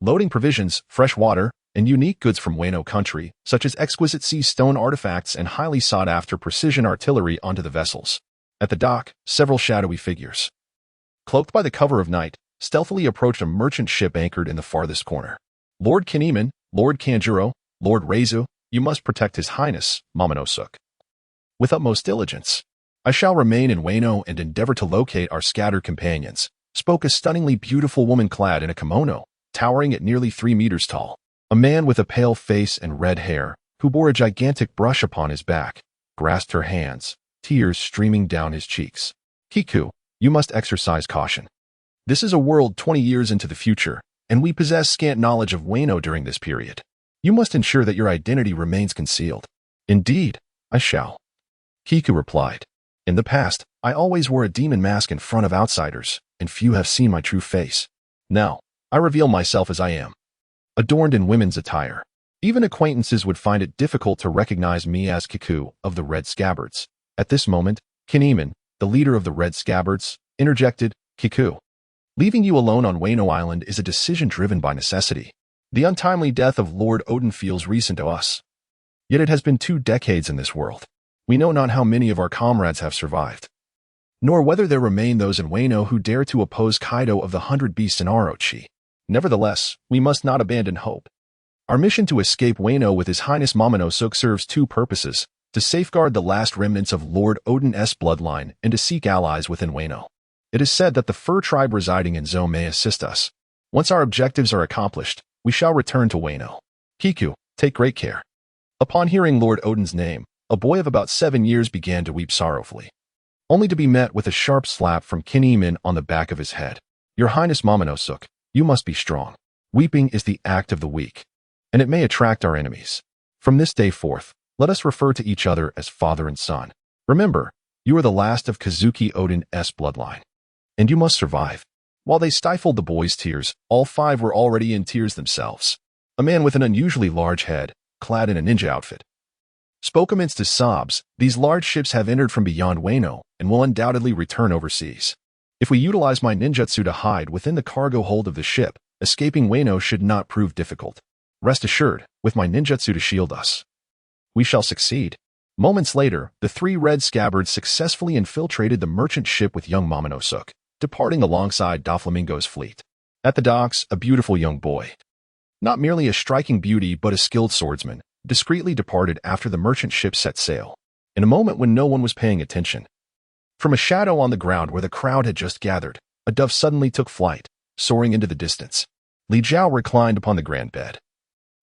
loading provisions, fresh water, and unique goods from Wano country, such as exquisite sea stone artifacts and highly sought-after precision artillery onto the vessels. At the dock, several shadowy figures, cloaked by the cover of night, stealthily approached a merchant ship anchored in the farthest corner. Lord Kinemon, Lord Kanjuro, Lord Reizu, you must protect His Highness, Momonosuke. With utmost diligence. I shall remain in Wano and endeavor to locate our scattered companions, spoke a stunningly beautiful woman clad in a kimono, towering at nearly 3 meters tall. A man with a pale face and red hair, who bore a gigantic brush upon his back, grasped her hands, tears streaming down his cheeks. Kiku, you must exercise caution. This is a world 20 years into the future, and we possess scant knowledge of Wano during this period. You must ensure that your identity remains concealed. Indeed, I shall. Kiku replied. In the past, I always wore a demon mask in front of outsiders, and few have seen my true face. Now, I reveal myself as I am, adorned in women's attire. Even acquaintances would find it difficult to recognize me as Kiku of the Red Scabbards. At this moment, Kinemon, the leader of the Red Scabbards, interjected, Kiku, leaving you alone on Wano Island is a decision driven by necessity. The untimely death of Lord Odin feels recent to us. Yet it has been 2 decades in this world. We know not how many of our comrades have survived, nor whether there remain those in Wano who dare to oppose Kaido of the 100 Beasts in Orochi. Nevertheless, we must not abandon hope. Our mission to escape Wano with His Highness Momonosuke serves 2 purposes, to safeguard the last remnants of Lord Odin's bloodline and to seek allies within Wano. It is said that the Fur tribe residing in Zou may assist us. Once our objectives are accomplished, we shall return to Wano. Kiku, take great care. Upon hearing Lord Odin's name, a boy of about 7 years began to weep sorrowfully, only to be met with a sharp slap from Kinemon on the back of his head. Your Highness Momonosuke, you must be strong. Weeping is the act of the weak, and it may attract our enemies. From this day forth, let us refer to each other as father and son. Remember, you are the last of Kazuki Odin's bloodline, and you must survive. While they stifled the boy's tears, all 5 were already in tears themselves. A man with an unusually large head, clad in a ninja outfit, spoke amidst his sobs. These large ships have entered from beyond Wano and will undoubtedly return overseas. If we utilize my ninjutsu to hide within the cargo hold of the ship, escaping Wano should not prove difficult. Rest assured, with my ninjutsu to shield us, we shall succeed. Moments later, the 3 Red Scabbards successfully infiltrated the merchant ship with young Momonosuke, departing alongside Doflamingo's fleet. At the docks, a beautiful young boy, not merely a striking beauty but a skilled swordsman, discreetly departed after the merchant ship set sail. In a moment when no one was paying attention, from a shadow on the ground where the crowd had just gathered, a dove suddenly took flight, soaring into the distance. Li Zhao reclined upon the grand bed,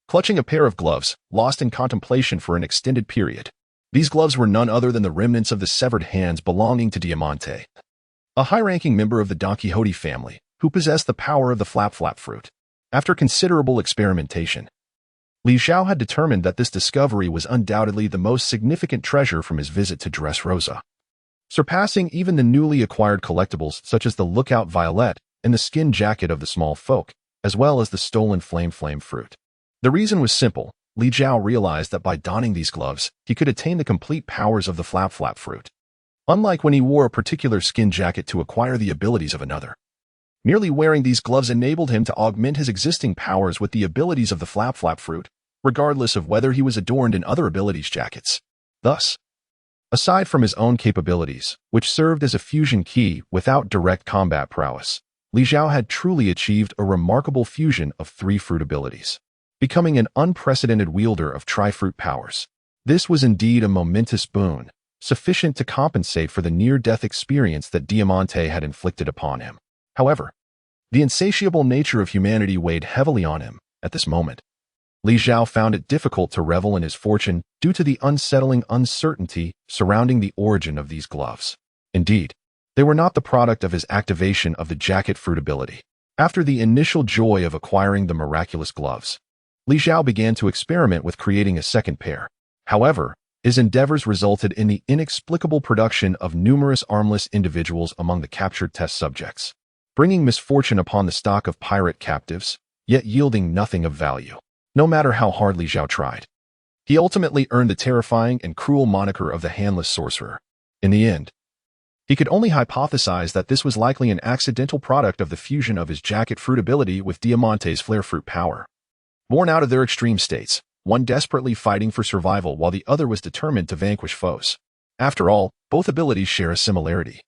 clutching a pair of gloves, lost in contemplation for an extended period. These gloves were none other than the remnants of the severed hands belonging to Diamante, a high-ranking member of the Don Quixote family, who possessed the power of the flap fruit. After considerable experimentation, Li Zhao had determined that this discovery was undoubtedly the most significant treasure from his visit to Dressrosa, surpassing even the newly acquired collectibles such as the Lookout Violet and the skin jacket of the small folk, as well as the stolen flame fruit. The reason was simple. Li Zhao realized that by donning these gloves, he could attain the complete powers of the flap fruit. Unlike when he wore a particular skin jacket to acquire the abilities of another, merely wearing these gloves enabled him to augment his existing powers with the abilities of the flap fruit, regardless of whether he was adorned in other abilities jackets. Thus, aside from his own capabilities, which served as a fusion key without direct combat prowess, Li Zhao had truly achieved a remarkable fusion of 3 fruit abilities, becoming an unprecedented wielder of tri-fruit powers. This was indeed a momentous boon, sufficient to compensate for the near-death experience that Diamante had inflicted upon him. However, the insatiable nature of humanity weighed heavily on him at this moment. Li Zhao found it difficult to revel in his fortune due to the unsettling uncertainty surrounding the origin of these gloves. Indeed, they were not the product of his activation of the jacket fruit ability. After the initial joy of acquiring the miraculous gloves, Li Zhao began to experiment with creating a second pair. However, his endeavors resulted in the inexplicable production of numerous armless individuals among the captured test subjects, bringing misfortune upon the stock of pirate captives, yet yielding nothing of value. No matter how hard Li Zhao tried, he ultimately earned the terrifying and cruel moniker of the Handless Sorcerer. In the end, he could only hypothesize that this was likely an accidental product of the fusion of his jacket fruit ability with Diamante's flare fruit power. Born out of their extreme states, one desperately fighting for survival while the other was determined to vanquish foes. After all, both abilities share a similarity,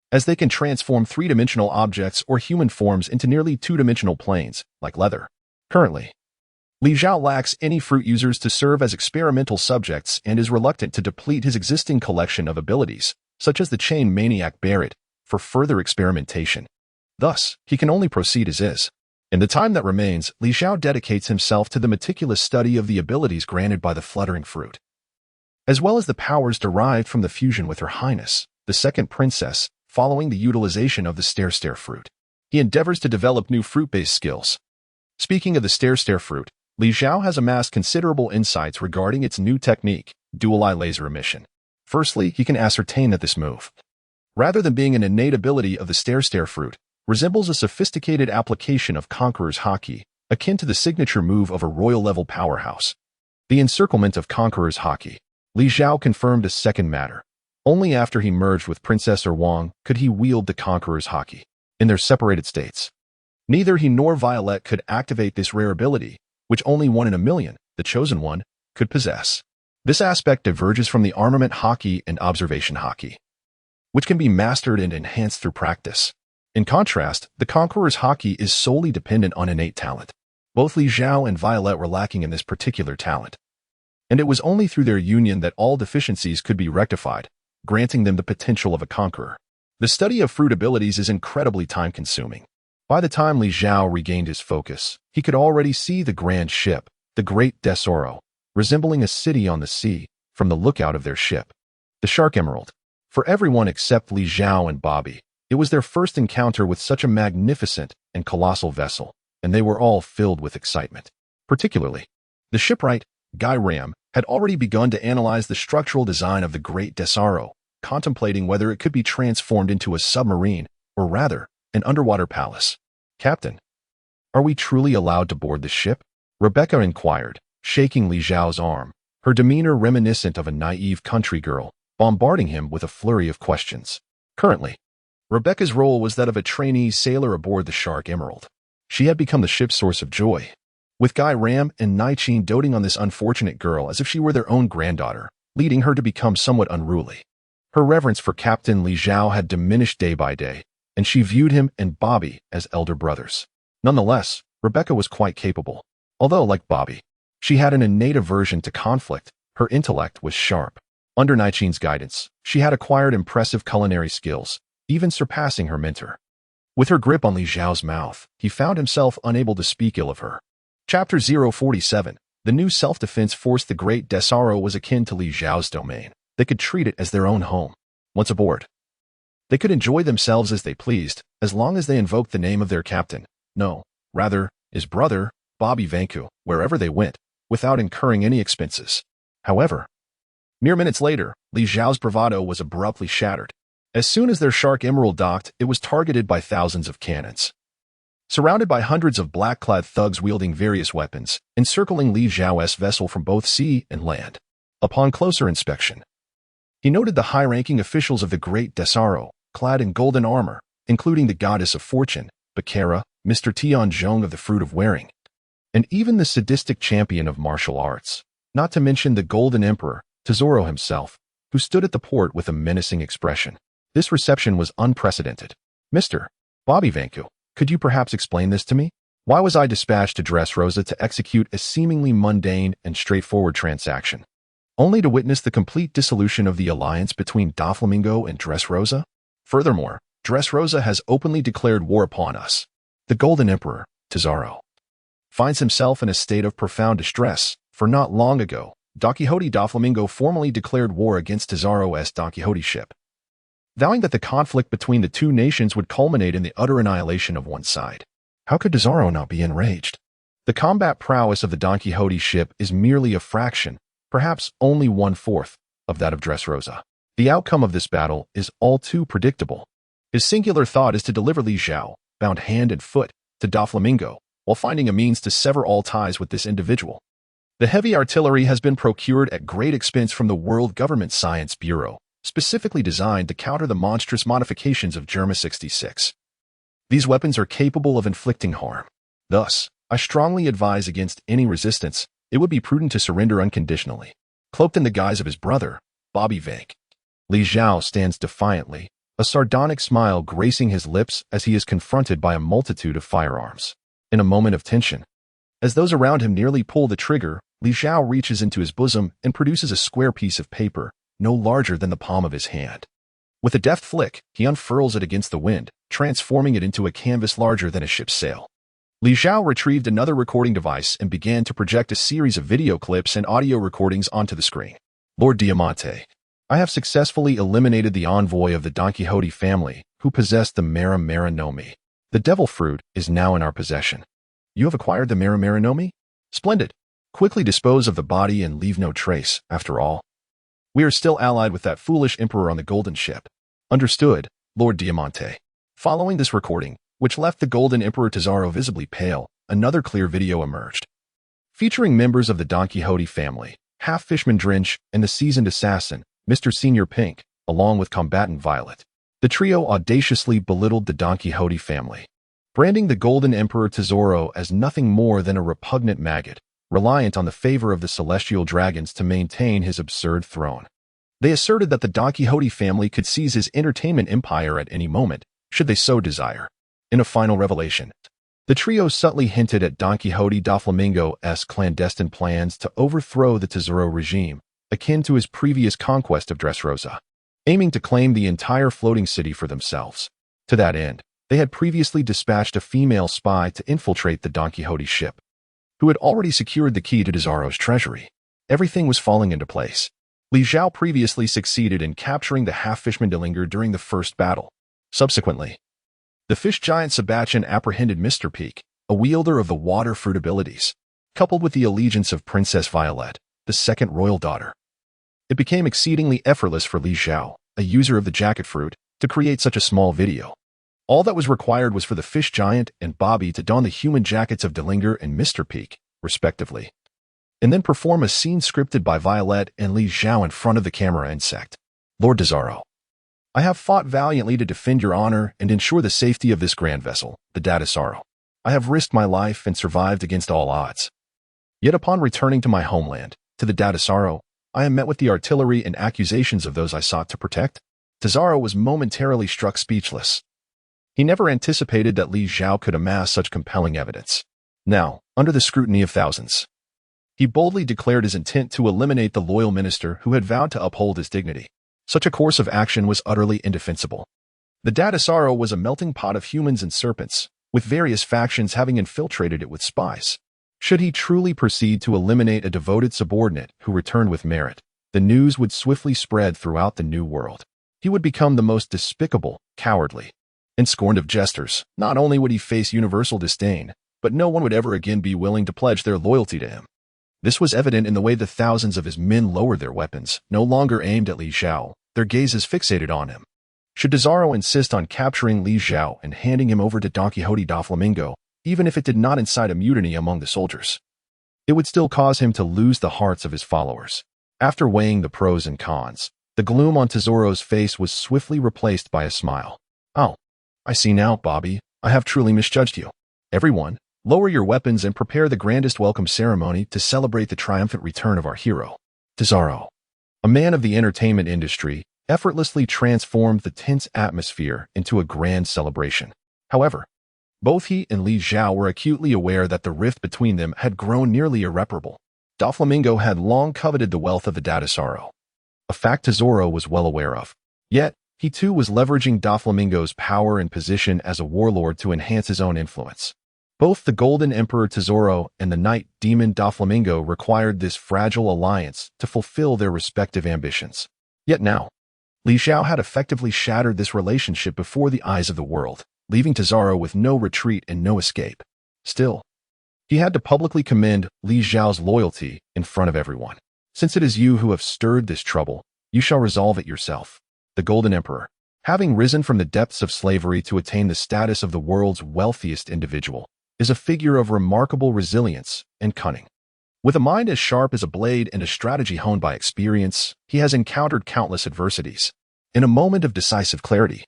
as they can transform 3-dimensional objects or human forms into nearly 2-dimensional planes, like leather. Currently, Li Zhao lacks any fruit users to serve as experimental subjects and is reluctant to deplete his existing collection of abilities, such as the Chain Maniac Barret, for further experimentation. Thus, he can only proceed as is. In the time that remains, Li Zhao dedicates himself to the meticulous study of the abilities granted by the fluttering fruit, as well as the powers derived from the fusion with Her Highness, the second princess, following the utilization of the Stare fruit. He endeavors to develop new fruit-based skills. Speaking of the Stare fruit, Li Zhao has amassed considerable insights regarding its new technique, dual-eye laser emission. Firstly, he can ascertain that this move, rather than being an innate ability of the Stare fruit, resembles a sophisticated application of Conqueror's Haki, akin to the signature move of a royal-level powerhouse. The encirclement of Conqueror's Haki. Li Zhao confirmed a second matter. Only after he merged with Princess Wang could he wield the Conqueror's Haki. In their separated states, neither he nor Violet could activate this rare ability, which only 1 in a million, the chosen one, could possess. This aspect diverges from the armament Haki and observation Haki, which can be mastered and enhanced through practice. In contrast, the Conqueror's Haki is solely dependent on innate talent. Both Li Zhao and Violet were lacking in this particular talent, and it was only through their union that all deficiencies could be rectified, granting them the potential of a conqueror. The study of fruit abilities is incredibly time-consuming. By the time Li Zhao regained his focus, he could already see the grand ship, the Great Tesoro, resembling a city on the sea, from the lookout of their ship, the Shark Emerald. For everyone except Li Zhao and Bobby, it was their first encounter with such a magnificent and colossal vessel, and they were all filled with excitement. Particularly, the shipwright, Guy Ram, had already begun to analyze the structural design of the Great Tesoro, contemplating whether it could be transformed into a submarine, or rather, an underwater palace. "Captain, are we truly allowed to board the ship?" Rebecca inquired, shaking Li Zhao's arm, her demeanor reminiscent of a naive country girl, bombarding him with a flurry of questions. Currently, Rebecca's role was that of a trainee sailor aboard the Shark Emerald. She had become the ship's source of joy, with Guy Ram and Nai-Chin doting on this unfortunate girl as if she were their own granddaughter, leading her to become somewhat unruly. Her reverence for Captain Li Zhao had diminished day by day, and she viewed him and Bobby as elder brothers. Nonetheless, Rebecca was quite capable. Although, like Bobby, she had an innate aversion to conflict, her intellect was sharp. Under Nai-Chin's guidance, she had acquired impressive culinary skills, even surpassing her mentor. With her grip on Li Zhao's mouth, he found himself unable to speak ill of her. Chapter 047. The new self-defense force. The Great Tesoro was akin to Li Zhao's domain. They could treat it as their own home. Once aboard, they could enjoy themselves as they pleased, as long as they invoked the name of their captain. No, rather, his brother, Bobby Vanku, wherever they went, without incurring any expenses. However, mere minutes later, Li Zhao's bravado was abruptly shattered. As soon as their Shark Emerald docked, it was targeted by thousands of cannons. Surrounded by hundreds of black-clad thugs wielding various weapons, encircling Li Zhao's vessel from both sea and land. Upon closer inspection, he noted the high-ranking officials of the Great Desaro, clad in golden armor, including the Goddess of Fortune, Bakara, Mr. Tianzhong of the Fruit of Wearing, and even the sadistic champion of martial arts, not to mention the Golden Emperor, Tesoro himself, who stood at the port with a menacing expression. This reception was unprecedented. Mr. Bobby Vanku, could you perhaps explain this to me? Why was I dispatched to Dressrosa to execute a seemingly mundane and straightforward transaction, only to witness the complete dissolution of the alliance between Doflamingo and Dressrosa? Furthermore, Dressrosa has openly declared war upon us. The Golden Emperor, Tesoro, finds himself in a state of profound distress, for not long ago, Don Quixote Doflamingo formally declared war against Tesoro's Don Quixote ship, vowing that the conflict between the two nations would culminate in the utter annihilation of one side. How could Tesoro not be enraged? The combat prowess of the Don Quixote ship is merely a fraction, perhaps only 1/4, of that of Dressrosa. The outcome of this battle is all too predictable. His singular thought is to deliver Li Zhao, bound hand and foot, to Doflamingo, while finding a means to sever all ties with this individual. The heavy artillery has been procured at great expense from the World Government Science Bureau, specifically designed to counter the monstrous modifications of Germa 66. These weapons are capable of inflicting harm. Thus, I strongly advise against any resistance. It would be prudent to surrender unconditionally. Cloaked in the guise of his brother, Bobby Vanku, Li Zhao stands defiantly, a sardonic smile gracing his lips as he is confronted by a multitude of firearms. In a moment of tension, as those around him nearly pull the trigger, Li Zhao reaches into his bosom and produces a square piece of paper, no larger than the palm of his hand. With a deft flick, he unfurls it against the wind, transforming it into a canvas larger than a ship's sail. Li Zhao retrieved another recording device and began to project a series of video clips and audio recordings onto the screen. Lord Diamante, I have successfully eliminated the envoy of the Don Quixote family, who possessed the Mara Mara no Mi. The devil fruit is now in our possession. You have acquired the Mara Mara no Mi? Splendid. Quickly dispose of the body and leave no trace, after all. We are still allied with that foolish emperor on the golden ship. Understood, Lord Diamante. Following this recording, which left the golden emperor Tesoro visibly pale, another clear video emerged. Featuring members of the Don Quixote family, half-fishman Drench, and the seasoned assassin, Mr. Senior Pink, along with combatant Violet. The trio audaciously belittled the Don Quixote family, branding the golden emperor Tesoro as nothing more than a repugnant maggot, reliant on the favor of the celestial dragons to maintain his absurd throne. They asserted that the Don Quixote family could seize his entertainment empire at any moment, should they so desire. In a final revelation, the trio subtly hinted at Don Quixote Doflamingo's clandestine plans to overthrow the Tesoro regime, akin to his previous conquest of Dressrosa, aiming to claim the entire floating city for themselves. To that end, they had previously dispatched a female spy to infiltrate the Don Quixote ship, who had already secured the key to Tesoro's treasury. Everything was falling into place. Li Zhao previously succeeded in capturing the half-fishman Dillinger during the first battle. Subsequently, the fish giant Sebastian apprehended Mr. Peak, a wielder of the water fruit abilities, coupled with the allegiance of Princess Violet, the second royal daughter. It became exceedingly effortless for Li Zhao, a user of the jacket fruit, to create such a small video. All that was required was for the fish giant and Bobby to don the human jackets of Dillinger and Mr. Peak, respectively, and then perform a scene scripted by Violet and Li Zhao in front of the camera insect. Lord Tesoro, I have fought valiantly to defend your honor and ensure the safety of this grand vessel, the Datasaro. I have risked my life and survived against all odds. Yet upon returning to my homeland, to the Datasaro, I am met with the artillery and accusations of those I sought to protect. Tesoro was momentarily struck speechless. He never anticipated that Li Zhao could amass such compelling evidence. Now, under the scrutiny of thousands, he boldly declared his intent to eliminate the loyal minister who had vowed to uphold his dignity. Such a course of action was utterly indefensible. The Datasaro was a melting pot of humans and serpents, with various factions having infiltrated it with spies. Should he truly proceed to eliminate a devoted subordinate who returned with merit, the news would swiftly spread throughout the new world. He would become the most despicable, cowardly, and scorned of jesters. Not only would he face universal disdain, but no one would ever again be willing to pledge their loyalty to him. This was evident in the way the thousands of his men lowered their weapons, no longer aimed at Li Zhao, their gazes fixated on him. Should Zhao insist on capturing Li Zhao and handing him over to Don Quixote da Flamingo, even if it did not incite a mutiny among the soldiers, it would still cause him to lose the hearts of his followers. After weighing the pros and cons, the gloom on Tesoro's face was swiftly replaced by a smile. "Oh, I see now, Bobby. I have truly misjudged you. Everyone, lower your weapons and prepare the grandest welcome ceremony to celebrate the triumphant return of our hero." Tesoro, a man of the entertainment industry, effortlessly transformed the tense atmosphere into a grand celebration. However, both he and Li Zhao were acutely aware that the rift between them had grown nearly irreparable. Doflamingo had long coveted the wealth of the Tesoro, a fact Tesoro was well aware of. Yet, he too was leveraging Doflamingo's power and position as a warlord to enhance his own influence. Both the Golden Emperor Tesoro and the Night Demon Doflamingo required this fragile alliance to fulfill their respective ambitions. Yet now, Li Zhao had effectively shattered this relationship before the eyes of the world, leaving Tesoro with no retreat and no escape. Still, he had to publicly commend Li Zhao's loyalty in front of everyone. "Since it is you who have stirred this trouble, you shall resolve it yourself." The Golden Emperor, having risen from the depths of slavery to attain the status of the world's wealthiest individual, is a figure of remarkable resilience and cunning. With a mind as sharp as a blade and a strategy honed by experience, he has encountered countless adversities. In a moment of decisive clarity,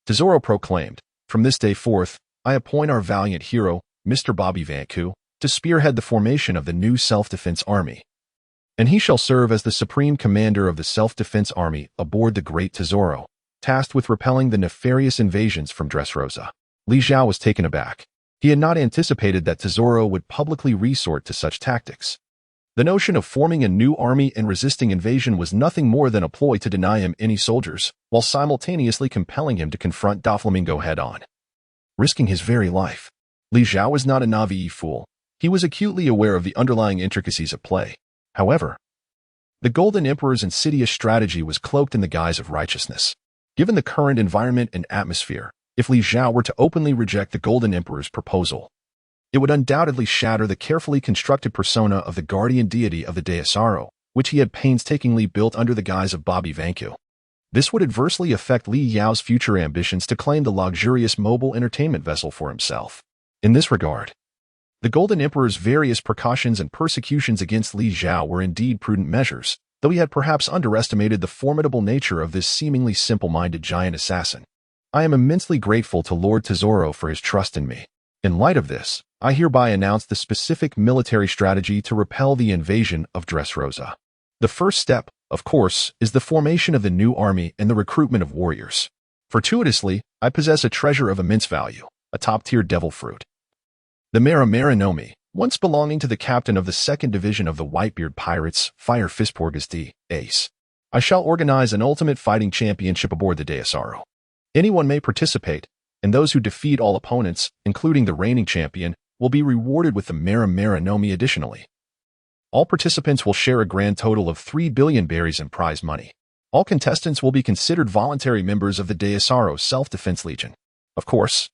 Tesoro proclaimed, "From this day forth, I appoint our valiant hero, Mr. Bobby Vanku, to spearhead the formation of the new self-defense army. And he shall serve as the supreme commander of the self-defense army aboard the Great Tesoro, tasked with repelling the nefarious invasions from Dressrosa." Li Zhao was taken aback. He had not anticipated that Tesoro would publicly resort to such tactics. The notion of forming a new army and resisting invasion was nothing more than a ploy to deny him any soldiers, while simultaneously compelling him to confront Doflamingo head-on, risking his very life. Li Zhao was not a naive fool. He was acutely aware of the underlying intricacies at play. However, the Golden Emperor's insidious strategy was cloaked in the guise of righteousness. Given the current environment and atmosphere, if Li Zhao were to openly reject the Golden Emperor's proposal, it would undoubtedly shatter the carefully constructed persona of the guardian deity of the Tesoro, which he had painstakingly built under the guise of Bobby Vanku. This would adversely affect Li Yao's future ambitions to claim the luxurious mobile entertainment vessel for himself. In this regard, the Golden Emperor's various precautions and persecutions against Li Zhao were indeed prudent measures, though he had perhaps underestimated the formidable nature of this seemingly simple-minded giant assassin. "I am immensely grateful to Lord Tesoro for his trust in me. In light of this, I hereby announce the specific military strategy to repel the invasion of Dressrosa. The first step, of course, is the formation of the new army and the recruitment of warriors. Fortuitously, I possess a treasure of immense value, a top-tier devil fruit. The Mara once belonging to the captain of the 2nd Division of the Whitebeard Pirates, Fire Fistporgus Ace. I shall organize an ultimate fighting championship aboard the Tesoro. Anyone may participate, and those who defeat all opponents, including the reigning champion, will be rewarded with the Mara additionally. All participants will share a grand total of 3 billion berries in prize money. All contestants will be considered voluntary members of the Tesoro Self-Defense Legion. Of course,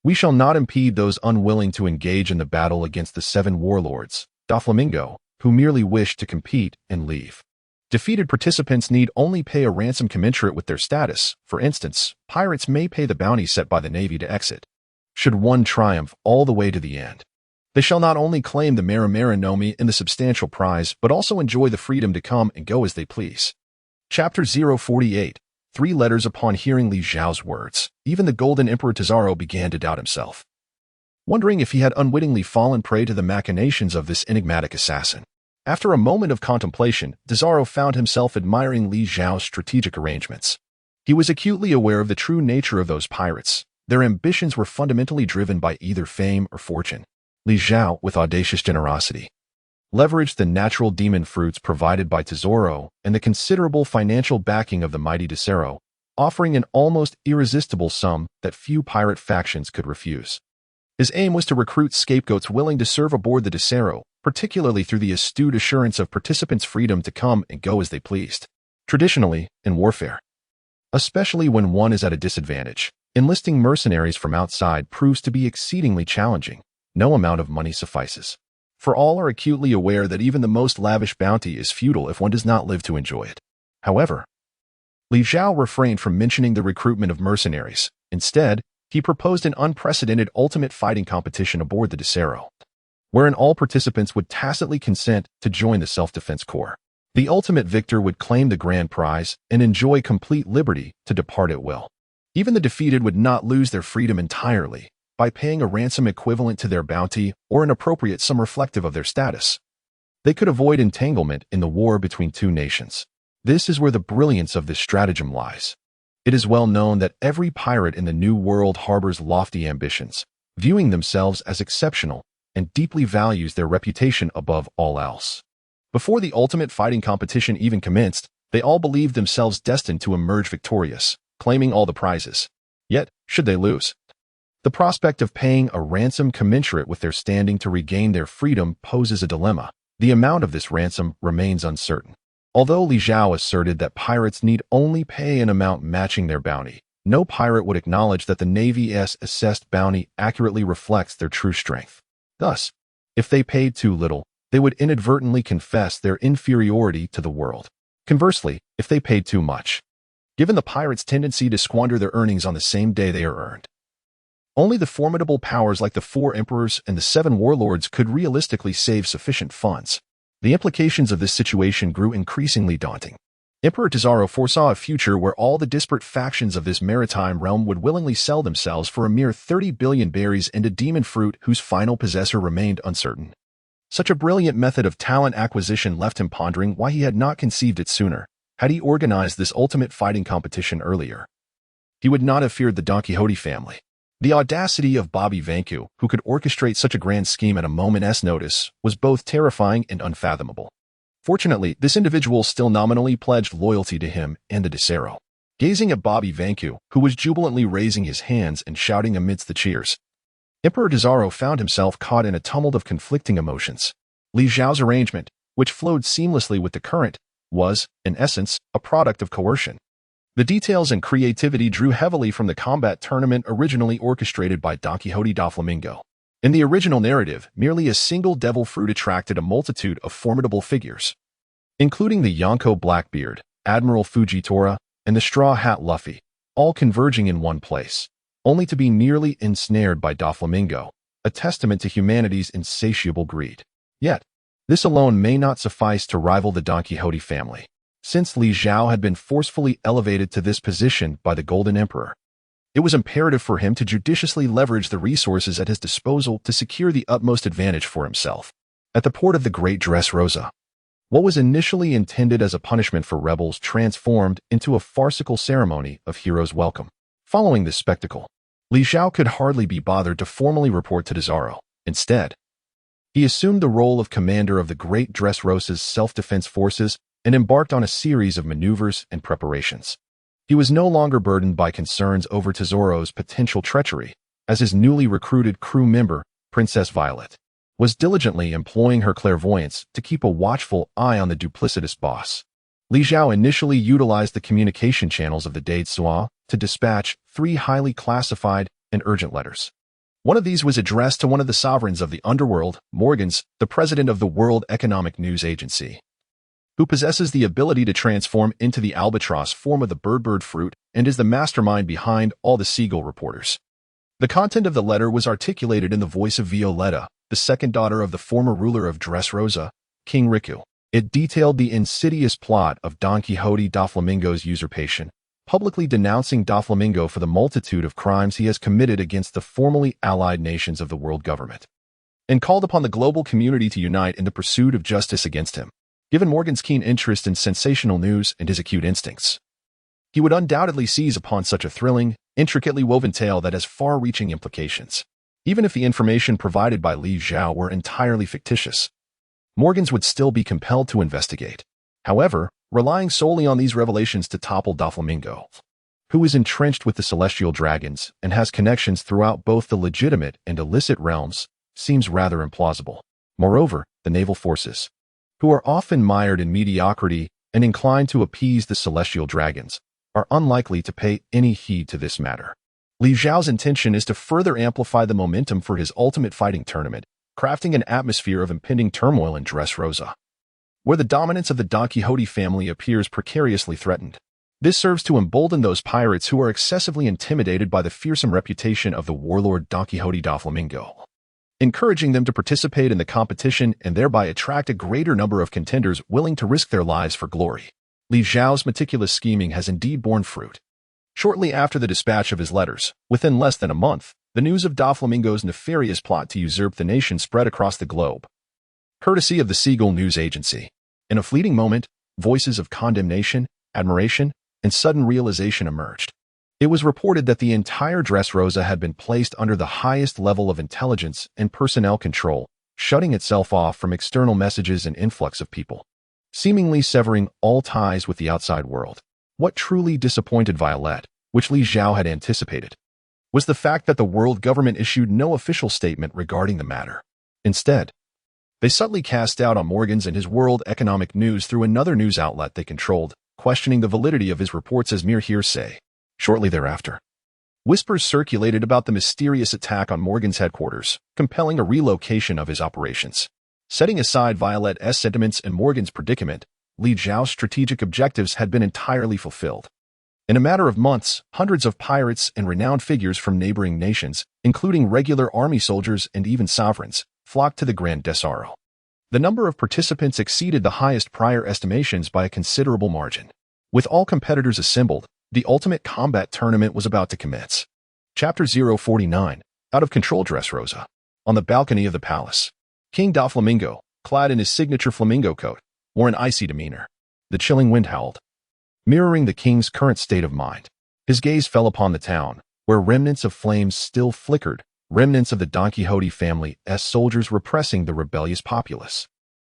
we shall not impede those unwilling to engage in the battle against the 7 warlords, Doflamingo, who merely wish to compete and leave. Defeated participants need only pay a ransom commensurate with their status. For instance, pirates may pay the bounty set by the Navy to exit. Should one triumph all the way to the end, they shall not only claim the Mara and the substantial prize, but also enjoy the freedom to come and go as they please. Chapter 048. 3 letters. Upon hearing Li Zhao's words, even the Golden Emperor Tesoro began to doubt himself, wondering if he had unwittingly fallen prey to the machinations of this enigmatic assassin. After a moment of contemplation, Tesoro found himself admiring Li Zhao's strategic arrangements. He was acutely aware of the true nature of those pirates. Their ambitions were fundamentally driven by either fame or fortune. Li Zhao, with audacious generosity, leveraged the natural demon fruits provided by Tesoro and the considerable financial backing of the mighty Tesoro, offering an almost irresistible sum that few pirate factions could refuse. His aim was to recruit scapegoats willing to serve aboard the Tesoro, particularly through the astute assurance of participants' freedom to come and go as they pleased. Traditionally, in warfare, especially when one is at a disadvantage, enlisting mercenaries from outside proves to be exceedingly challenging. no amount of money suffices. For all are acutely aware that even the most lavish bounty is futile if one does not live to enjoy it. However, Li Zhao refrained from mentioning the recruitment of mercenaries. Instead, he proposed an unprecedented ultimate fighting competition aboard the Desero, wherein all participants would tacitly consent to join the self-defense corps. The ultimate victor would claim the grand prize and enjoy complete liberty to depart at will. Even the defeated would not lose their freedom entirely by paying a ransom equivalent to their bounty or an appropriate sum reflective of their status. They could avoid entanglement in the war between two nations. This is where the brilliance of this stratagem lies. It is well known that every pirate in the New World harbors lofty ambitions, viewing themselves as exceptional, and deeply values their reputation above all else. Before the ultimate fighting competition even commenced, they all believed themselves destined to emerge victorious, claiming all the prizes. Yet, should they lose, the prospect of paying a ransom commensurate with their standing to regain their freedom poses a dilemma. The amount of this ransom remains uncertain. Although Li Zhao asserted that pirates need only pay an amount matching their bounty, no pirate would acknowledge that the Navy's assessed bounty accurately reflects their true strength. Thus, if they paid too little, they would inadvertently confess their inferiority to the world. Conversely, if they paid too much, given the pirates' tendency to squander their earnings on the same day they are earned, only the formidable powers like the 4 emperors and the 7 warlords could realistically save sufficient funds. The implications of this situation grew increasingly daunting. Emperor Zhao foresaw a future where all the disparate factions of this maritime realm would willingly sell themselves for a mere 30 billion berries and a demon fruit whose final possessor remained uncertain. Such a brilliant method of talent acquisition left him pondering why he had not conceived it sooner. Had he organized this ultimate fighting competition earlier, he would not have feared the Don Quixote family. The audacity of Bobby Vanku, who could orchestrate such a grand scheme at a moment's notice, was both terrifying and unfathomable. Fortunately, this individual still nominally pledged loyalty to him and the Desero. Gazing at Bobby Vanku, who was jubilantly raising his hands and shouting amidst the cheers, Emperor Zhao found himself caught in a tumult of conflicting emotions. Li Zhao's arrangement, which flowed seamlessly with the current, was, in essence, a product of coercion. The details and creativity drew heavily from the combat tournament originally orchestrated by Don Quixote da Flamingo. In the original narrative, merely a single devil fruit attracted a multitude of formidable figures, including the Yonko Blackbeard, Admiral Fujitora, and the Straw Hat Luffy, all converging in one place, only to be nearly ensnared by Da Flamingo, a testament to humanity's insatiable greed. Yet, this alone may not suffice to rival the Don Quixote family. Since Li Zhao had been forcefully elevated to this position by the Golden Emperor, it was imperative for him to judiciously leverage the resources at his disposal to secure the utmost advantage for himself. At the port of the Great Dressrosa, what was initially intended as a punishment for rebels transformed into a farcical ceremony of heroes' welcome. Following this spectacle, Li Zhao could hardly be bothered to formally report to Zhao. Instead, he assumed the role of commander of the Great Dressrosa's self-defense forces and embarked on a series of maneuvers and preparations. He was no longer burdened by concerns over Tesoro's potential treachery, as his newly recruited crew member, Princess Violet, was diligently employing her clairvoyance to keep a watchful eye on the duplicitous boss. Li Zhao initially utilized the communication channels of the Dade Sua to dispatch 3 highly classified and urgent letters. One of these was addressed to one of the sovereigns of the underworld, Morgans, the president of the World Economic News Agency, who possesses the ability to transform into the albatross form of the bird fruit and is the mastermind behind all the seagull reporters. The content of the letter was articulated in the voice of Violetta, the second daughter of the former ruler of Dressrosa, King Riku. It detailed the insidious plot of Don Quixote da Flamingo's usurpation, publicly denouncing da Flamingo for the multitude of crimes he has committed against the formerly allied nations of the world government, and called upon the global community to unite in the pursuit of justice against him. Given Morgan's keen interest in sensational news and his acute instincts, he would undoubtedly seize upon such a thrilling, intricately woven tale that has far-reaching implications. Even if the information provided by Li Zhao were entirely fictitious, Morgans would still be compelled to investigate. However, relying solely on these revelations to topple da Flamingo, who is entrenched with the celestial dragons and has connections throughout both the legitimate and illicit realms, seems rather implausible. Moreover, the naval forces, who are often mired in mediocrity and inclined to appease the celestial dragons, are unlikely to pay any heed to this matter. Li Zhao's intention is to further amplify the momentum for his ultimate fighting tournament, crafting an atmosphere of impending turmoil in Dressrosa, where the dominance of the Don Quixote family appears precariously threatened. This serves to embolden those pirates who are excessively intimidated by the fearsome reputation of the warlord Don Quixote da Flamingo, encouraging them to participate in the competition and thereby attract a greater number of contenders willing to risk their lives for glory. Li Zhao's meticulous scheming has indeed borne fruit. Shortly after the dispatch of his letters, within less than a month, the news of Doflamingo's nefarious plot to usurp the nation spread across the globe, courtesy of the Seagull News Agency. In a fleeting moment, voices of condemnation, admiration, and sudden realization emerged. It was reported that the entire Dressrosa had been placed under the highest level of intelligence and personnel control, shutting itself off from external messages and influx of people, seemingly severing all ties with the outside world. What truly disappointed Violet, which Li Zhao had anticipated, was the fact that the world government issued no official statement regarding the matter. Instead, they subtly cast doubt on Morgans and his World Economic News through another news outlet they controlled, questioning the validity of his reports as mere hearsay. Shortly thereafter, whispers circulated about the mysterious attack on Morgan's headquarters, compelling a relocation of his operations. Setting aside Violet's sentiments and Morgan's predicament, Li Zhao's strategic objectives had been entirely fulfilled. In a matter of months, hundreds of pirates and renowned figures from neighboring nations, including regular army soldiers and even sovereigns, flocked to the Grand Desaro. The number of participants exceeded the highest prior estimations by a considerable margin. With all competitors assembled, the ultimate combat tournament was about to commence. Chapter 049, Out of Control Dressrosa. On the balcony of the palace, King Doflamingo, clad in his signature flamingo coat, wore an icy demeanor. The chilling wind howled, mirroring the king's current state of mind. His gaze fell upon the town, where remnants of flames still flickered, remnants of the Don Quixote family as soldiers repressing the rebellious populace.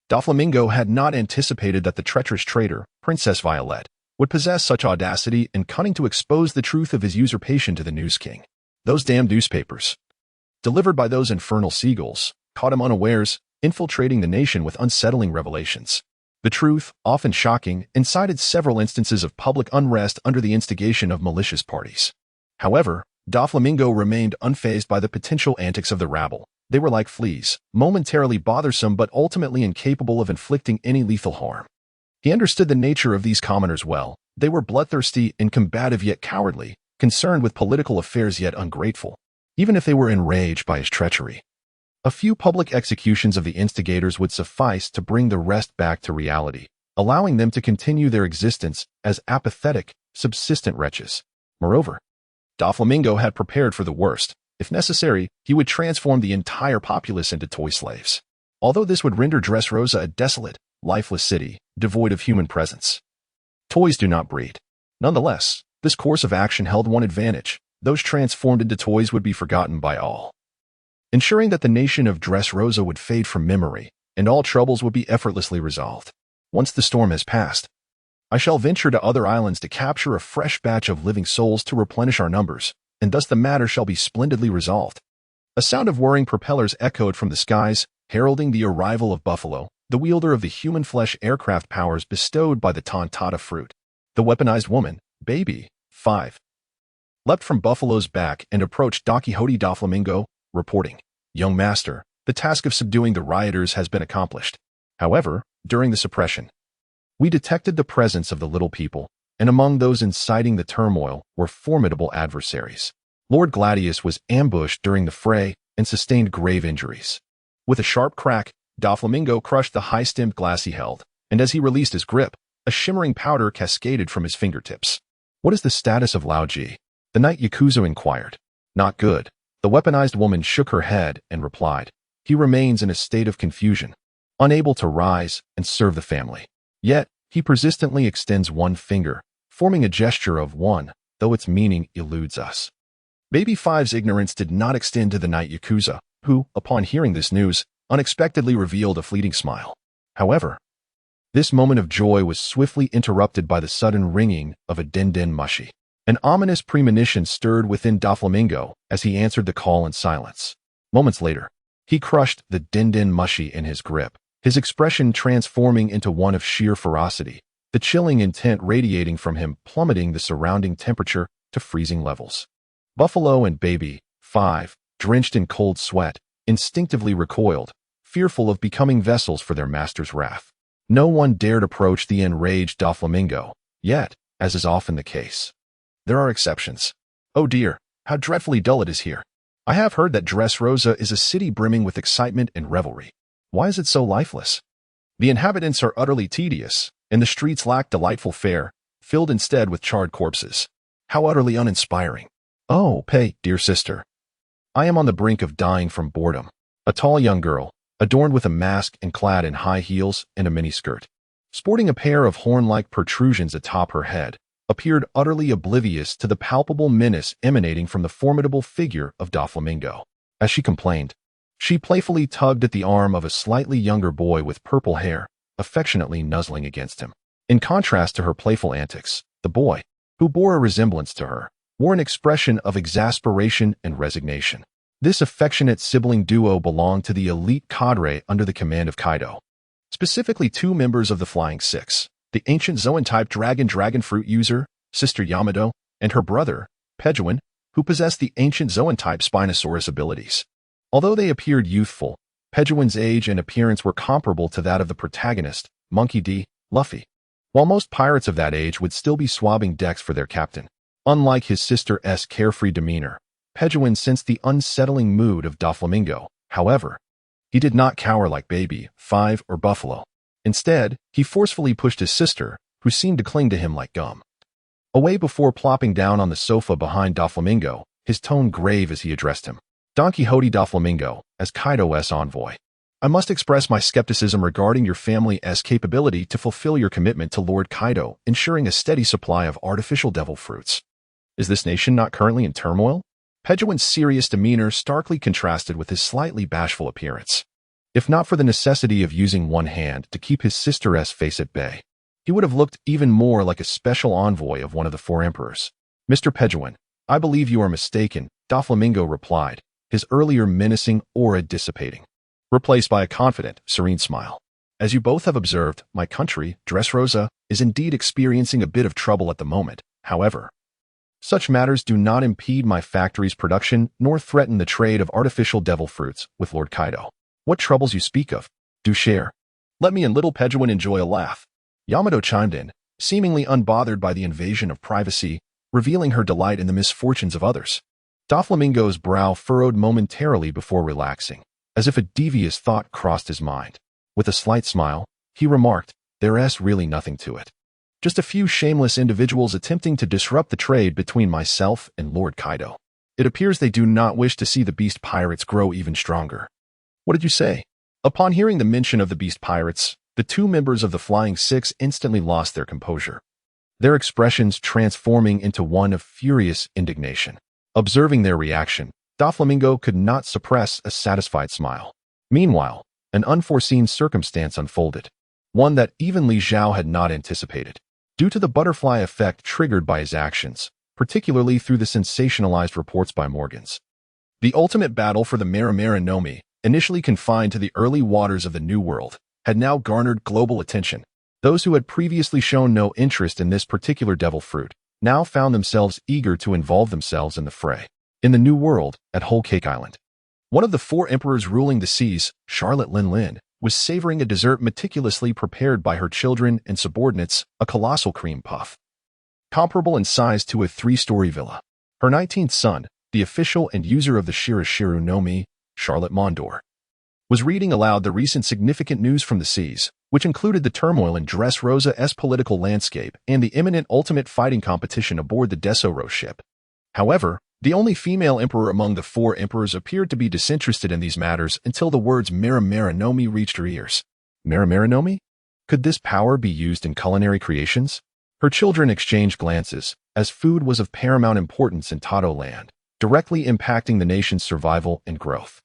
Doflamingo had not anticipated that the treacherous traitor, Princess Violet, would possess such audacity and cunning to expose the truth of his usurpation to the news king. Those damned newspapers, delivered by those infernal seagulls, caught him unawares, infiltrating the nation with unsettling revelations. The truth, often shocking, incited several instances of public unrest under the instigation of malicious parties. However, Doflamingo remained unfazed by the potential antics of the rabble. They were like fleas, momentarily bothersome but ultimately incapable of inflicting any lethal harm. He understood the nature of these commoners well. They were bloodthirsty and combative yet cowardly, concerned with political affairs yet ungrateful, even if they were enraged by his treachery. A few public executions of the instigators would suffice to bring the rest back to reality, allowing them to continue their existence as apathetic, subsistent wretches. Moreover, Doflamingo had prepared for the worst. If necessary, he would transform the entire populace into toy slaves. Although this would render Dressrosa a desolate, lifeless city, devoid of human presence. Toys do not breed. Nonetheless, this course of action held one advantage. Those transformed into toys would be forgotten by all, ensuring that the nation of Dressrosa would fade from memory, and all troubles would be effortlessly resolved. Once the storm has passed, I shall venture to other islands to capture a fresh batch of living souls to replenish our numbers, and thus the matter shall be splendidly resolved. A sound of whirring propellers echoed from the skies, heralding the arrival of Buffalo, the wielder of the human flesh aircraft powers bestowed by the Tontata fruit. The weaponized woman, Baby, 5, leapt from Buffalo's back and approached Don Quixote Doflamingo, reporting, "Young master, the task of subduing the rioters has been accomplished. However, during the suppression, we detected the presence of the little people, and among those inciting the turmoil were formidable adversaries. Lord Gladius was ambushed during the fray and sustained grave injuries." With a sharp crack, Doflamingo crushed the high-stemmed glass he held, and as he released his grip, a shimmering powder cascaded from his fingertips. "What is the status of Lao Ji?" the Knight Yakuza inquired. "Not good." The weaponized woman shook her head and replied, "He remains in a state of confusion, unable to rise and serve the family. Yet, he persistently extends one finger, forming a gesture of one, though its meaning eludes us." Baby Five's ignorance did not extend to the Knight Yakuza, who, upon hearing this news, unexpectedly revealed a fleeting smile. However, this moment of joy was swiftly interrupted by the sudden ringing of a din-din mushi. An ominous premonition stirred within Doflamingo as he answered the call in silence. Moments later, he crushed the din-din mushi in his grip, his expression transforming into one of sheer ferocity, the chilling intent radiating from him plummeting the surrounding temperature to freezing levels. Buffalo and Baby, 5, drenched in cold sweat, instinctively recoiled, fearful of becoming vessels for their master's wrath. No one dared approach the enraged Doflamingo, yet, as is often the case, there are exceptions. Oh dear, how dreadfully dull it is here. I have heard that Dressrosa is a city brimming with excitement and revelry. Why is it so lifeless? The inhabitants are utterly tedious, and the streets lack delightful fare, filled instead with charred corpses. How utterly uninspiring. Oh, Pei, dear sister. I am on the brink of dying from boredom. A tall young girl, adorned with a mask and clad in high heels and a miniskirt, sporting a pair of horn-like protrusions atop her head, appeared utterly oblivious to the palpable menace emanating from the formidable figure of Doflamingo. As she complained, she playfully tugged at the arm of a slightly younger boy with purple hair, affectionately nuzzling against him. In contrast to her playful antics, the boy, who bore a resemblance to her, wore an expression of exasperation and resignation. This affectionate sibling duo belonged to the elite cadre under the command of Kaido. Specifically 2 members of the Flying Six, the ancient Zoan-type dragon fruit user, Sister Yamato, and her brother, Pejuan, who possessed the ancient Zoan-type Spinosaurus abilities. Although they appeared youthful, Pejuan's age and appearance were comparable to that of the protagonist, Monkey D. Luffy, while most pirates of that age would still be swabbing decks for their captain. Unlike his sister's carefree demeanor, Pejuan sensed the unsettling mood of Doflamingo. However, he did not cower like Baby, 5, or Buffalo. Instead, he forcefully pushed his sister, who seemed to cling to him like gum, away before plopping down on the sofa behind Doflamingo, his tone grave as he addressed him. Don Quixote Doflamingo, as Kaido's envoy. I must express my skepticism regarding your family's capability to fulfill your commitment to Lord Kaido, ensuring a steady supply of artificial devil fruits. Is this nation not currently in turmoil? Pejuan's serious demeanor starkly contrasted with his slightly bashful appearance. If not for the necessity of using one hand to keep his sister's face at bay, he would have looked even more like a special envoy of one of the 4 emperors. Mr. Pejuan, I believe you are mistaken, Doflamingo replied, his earlier menacing aura dissipating, replaced by a confident, serene smile. As you both have observed, my country, Dressrosa, is indeed experiencing a bit of trouble at the moment. However, such matters do not impede my factory's production nor threaten the trade of artificial devil fruits with Lord Kaido. What troubles you speak of? Do share. Let me and little Pejuan enjoy a laugh. Yamato chimed in, seemingly unbothered by the invasion of privacy, revealing her delight in the misfortunes of others. Doflamingo's brow furrowed momentarily before relaxing, as if a devious thought crossed his mind. With a slight smile, he remarked, there's really nothing to it. Just a few shameless individuals attempting to disrupt the trade between myself and Lord Kaido. It appears they do not wish to see the beast pirates grow even stronger. What did you say? Upon hearing the mention of the beast pirates, the 2 members of the Flying Six instantly lost their composure, their expressions transforming into one of furious indignation. Observing their reaction, Doflamingo could not suppress a satisfied smile. Meanwhile, an unforeseen circumstance unfolded, one that even Li Zhao had not anticipated. Due to the butterfly effect triggered by his actions, particularly through the sensationalized reports by Morgans, the ultimate battle for the Maramara Nomi, initially confined to the early waters of the New World, had now garnered global attention. Those who had previously shown no interest in this particular devil fruit now found themselves eager to involve themselves in the fray. In the New World, at Whole Cake Island, one of the 4 emperors ruling the seas, Charlotte Lin Lin, was savoring a dessert meticulously prepared by her children and subordinates, a colossal cream puff, comparable in size to a 3-story villa. Her 19th son, the official and user of the Shirashiru no Mi, Charlotte Mondor, was reading aloud the recent significant news from the seas, which included the turmoil in Dressrosa's political landscape and the imminent ultimate fighting competition aboard the Desoro ship. However, the only female emperor among the 4 emperors appeared to be disinterested in these matters until the words Maramara no Mi reached her ears. Maramara no Mi? Could this power be used in culinary creations? Her children exchanged glances, as food was of paramount importance in Tato land, directly impacting the nation's survival and growth.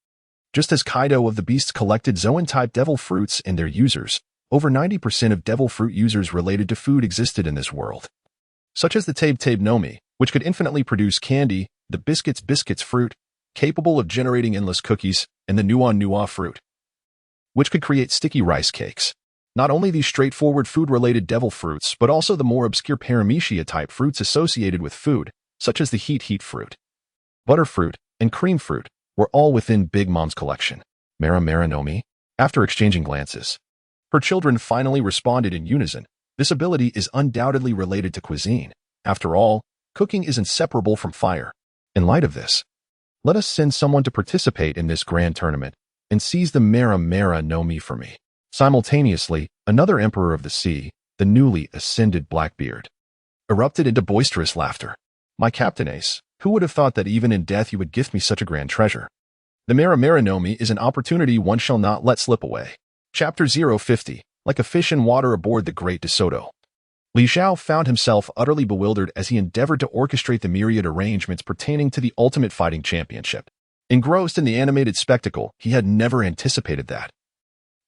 Just as Kaido of the Beasts collected Zoan-type devil fruits and their users, over 90% of devil fruit users related to food existed in this world, such as the Tabe no Mi, which could infinitely produce candy, the Biscuits fruit, capable of generating endless cookies, and the Nuwa fruit, which could create sticky rice cakes. Not only these straightforward food-related devil fruits, but also the more obscure Paramecia-type fruits associated with food, such as the Heat fruit. butterfruit, and cream fruit were all within Big Mom's collection. Mara Mara no Mi? After exchanging glances, her children finally responded in unison. This ability is undoubtedly related to cuisine. After all, cooking is inseparable from fire. In light of this, let us send someone to participate in this grand tournament and seize the Mara Mara no Mi for me. Simultaneously, another emperor of the sea, the newly ascended Blackbeard, erupted into boisterous laughter. My Captain Ace, who would have thought that even in death you would gift me such a grand treasure? The Mara Mara no Mi is an opportunity one shall not let slip away. Chapter 050, like a fish in water aboard the Great DeSoto. Li Zhao found himself utterly bewildered as he endeavored to orchestrate the myriad arrangements pertaining to the Ultimate Fighting Championship. Engrossed in the animated spectacle, he had never anticipated that.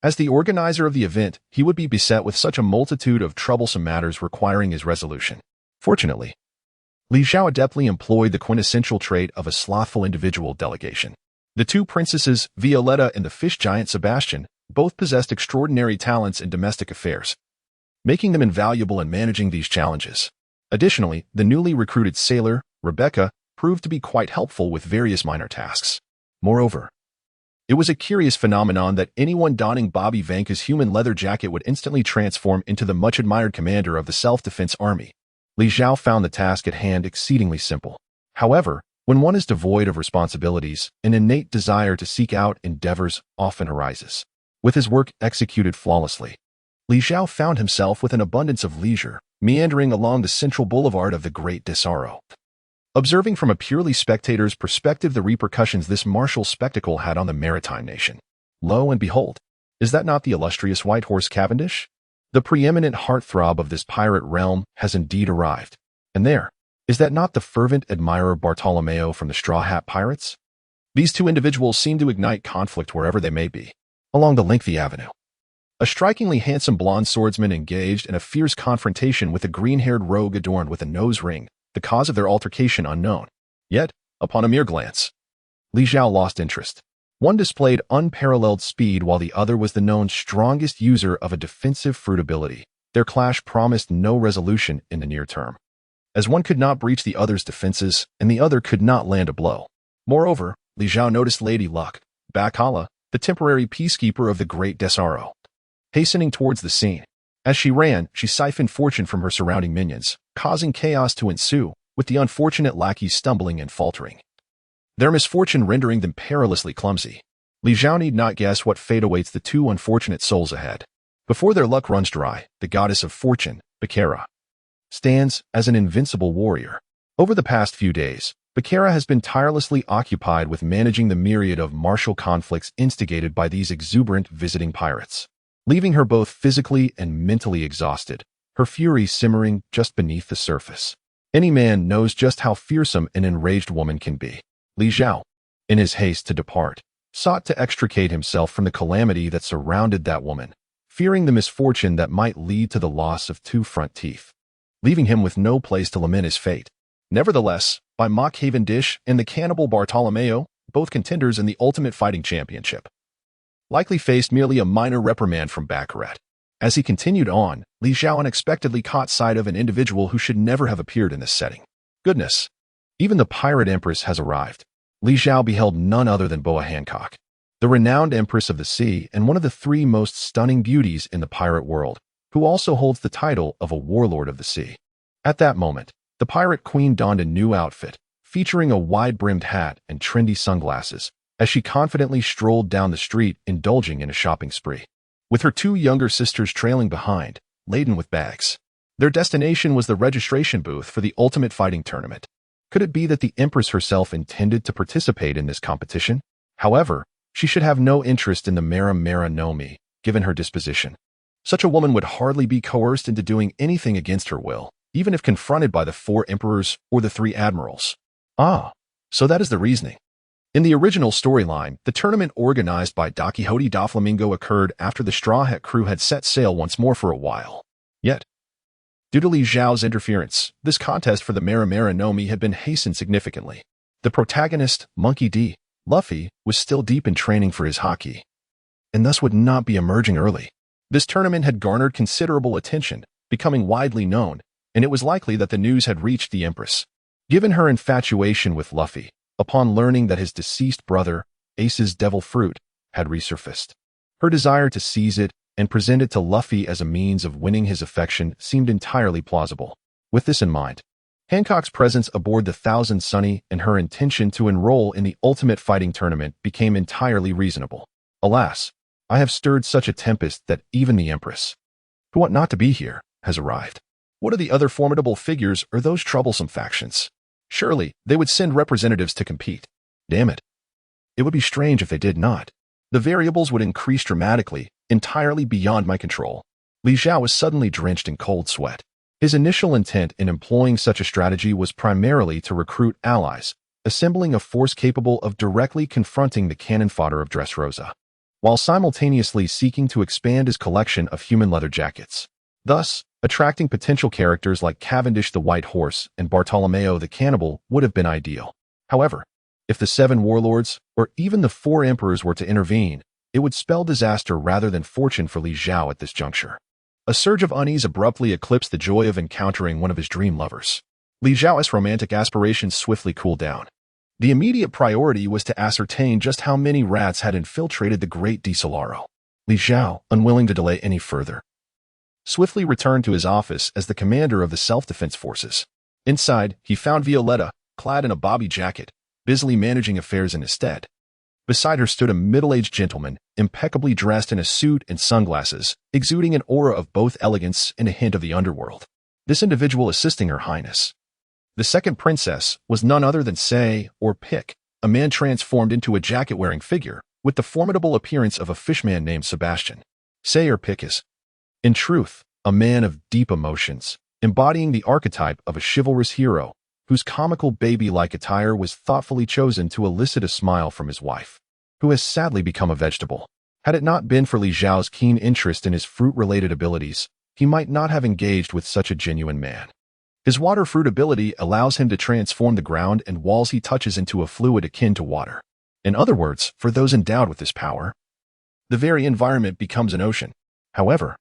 As the organizer of the event, he would be beset with such a multitude of troublesome matters requiring his resolution. Fortunately, Li Zhao adeptly employed the quintessential trait of a slothful individual delegation. The two princesses, Violetta and the fish giant Sebastian, both possessed extraordinary talents in domestic affairs, making them invaluable in managing these challenges. Additionally, the newly recruited sailor, Rebecca, proved to be quite helpful with various minor tasks. Moreover, it was a curious phenomenon that anyone donning Bobby Vanka's human leather jacket would instantly transform into the much-admired commander of the self-defense army. Li Zhao found the task at hand exceedingly simple. However, when one is devoid of responsibilities, an innate desire to seek out endeavors often arises. With his work executed flawlessly, Li Zhao found himself with an abundance of leisure, meandering along the central boulevard of the Great DeSoto, observing from a purely spectator's perspective the repercussions this martial spectacle had on the maritime nation. Lo and behold, is that not the illustrious White Horse Cavendish? The preeminent heartthrob of this pirate realm has indeed arrived. And there, is that not the fervent admirer Bartolomeo from the Straw Hat Pirates? These two individuals seem to ignite conflict wherever they may be. Along the lengthy avenue, a strikingly handsome blonde swordsman engaged in a fierce confrontation with a green-haired rogue adorned with a nose ring, the cause of their altercation unknown. Yet, upon a mere glance, Li Zhao lost interest. One displayed unparalleled speed while the other was the known strongest user of a defensive fruit ability. Their clash promised no resolution in the near term, as one could not breach the other's defenses and the other could not land a blow. Moreover, Li Zhao noticed Lady Luck, Bacala, the temporary peacekeeper of the Great DeSoto, hastening towards the scene. As she ran, she siphoned fortune from her surrounding minions, causing chaos to ensue, with the unfortunate lackeys stumbling and faltering, their misfortune rendering them perilously clumsy. Li Zhao need not guess what fate awaits the two unfortunate souls ahead. Before their luck runs dry, the goddess of fortune, Baccara, stands as an invincible warrior. Over the past few days, Baccara has been tirelessly occupied with managing the myriad of martial conflicts instigated by these exuberant visiting pirates, leaving her both physically and mentally exhausted, her fury simmering just beneath the surface. Any man knows just how fearsome an enraged woman can be. Li Zhao, in his haste to depart, sought to extricate himself from the calamity that surrounded that woman, fearing the misfortune that might lead to the loss of two front teeth, leaving him with no place to lament his fate. Nevertheless, by Mock Cavendish and the cannibal Bartolomeo, both contenders in the Ultimate Fighting Championship, likely faced merely a minor reprimand from Baccarat. As he continued on, Li Zhao unexpectedly caught sight of an individual who should never have appeared in this setting. Goodness! Even the Pirate Empress has arrived. Li Zhao beheld none other than Boa Hancock, the renowned Empress of the Sea and one of the three most stunning beauties in the pirate world, who also holds the title of a warlord of the sea. At that moment, the Pirate Queen donned a new outfit, featuring a wide-brimmed hat and trendy sunglasses, as she confidently strolled down the street indulging in a shopping spree, with her two younger sisters trailing behind, laden with bags. Their destination was the registration booth for the Ultimate Fighting Tournament. Could it be that the Empress herself intended to participate in this competition? However, she should have no interest in the Mara Mara no Mi, given her disposition. Such a woman would hardly be coerced into doing anything against her will, even if confronted by the four emperors or the three admirals. Ah, so that is the reasoning. In the original storyline, the tournament organized by Don Quixote da Flamingo occurred after the Straw Hat crew had set sail once more for a while. Yet, due to Li Zhao's interference, this contest for the Mara Mara no Mi had been hastened significantly. The protagonist, Monkey D. Luffy, was still deep in training for his hockey, and thus would not be emerging early. This tournament had garnered considerable attention, becoming widely known, and it was likely that the news had reached the Empress. Given her infatuation with Luffy, upon learning that his deceased brother, Ace's devil fruit, had resurfaced. Her desire to seize it and present it to Luffy as a means of winning his affection seemed entirely plausible. With this in mind, Hancock's presence aboard the Thousand Sunny and her intention to enroll in the Ultimate Fighting Tournament became entirely reasonable. Alas, I have stirred such a tempest that even the Empress, who ought not to be here, has arrived. What are the other formidable figures or those troublesome factions? Surely, they would send representatives to compete. Damn it. It would be strange if they did not. The variables would increase dramatically, entirely beyond my control. Li Zhao was suddenly drenched in cold sweat. His initial intent in employing such a strategy was primarily to recruit allies, assembling a force capable of directly confronting the cannon fodder of Dressrosa, while simultaneously seeking to expand his collection of human leather jackets. Thus, attracting potential characters like Cavendish the White Horse and Bartolomeo the Cannibal would have been ideal. However, if the 7 warlords, or even the 4 emperors were to intervene, it would spell disaster rather than fortune for Li Zhao at this juncture. A surge of unease abruptly eclipsed the joy of encountering one of his dream lovers. Li Zhao's romantic aspirations swiftly cooled down. The immediate priority was to ascertain just how many rats had infiltrated the great Di Solaro. Li Zhao, unwilling to delay any further, swiftly returned to his office as the commander of the self-defense forces. Inside, he found Violetta, clad in a bobby jacket, busily managing affairs in his stead. Beside her stood a middle-aged gentleman, impeccably dressed in a suit and sunglasses, exuding an aura of both elegance and a hint of the underworld. This individual assisting Her Highness, the second princess, was none other than Say, or Pick, a man transformed into a jacket-wearing figure, with the formidable appearance of a fishman named Sebastian. Say or Pick is, in truth, a man of deep emotions, embodying the archetype of a chivalrous hero, whose comical baby-like attire was thoughtfully chosen to elicit a smile from his wife, who has sadly become a vegetable. Had it not been for Li Zhao's keen interest in his fruit-related abilities, he might not have engaged with such a genuine man. His water fruit ability allows him to transform the ground and walls he touches into a fluid akin to water. In other words, for those endowed with this power, the very environment becomes an ocean. However,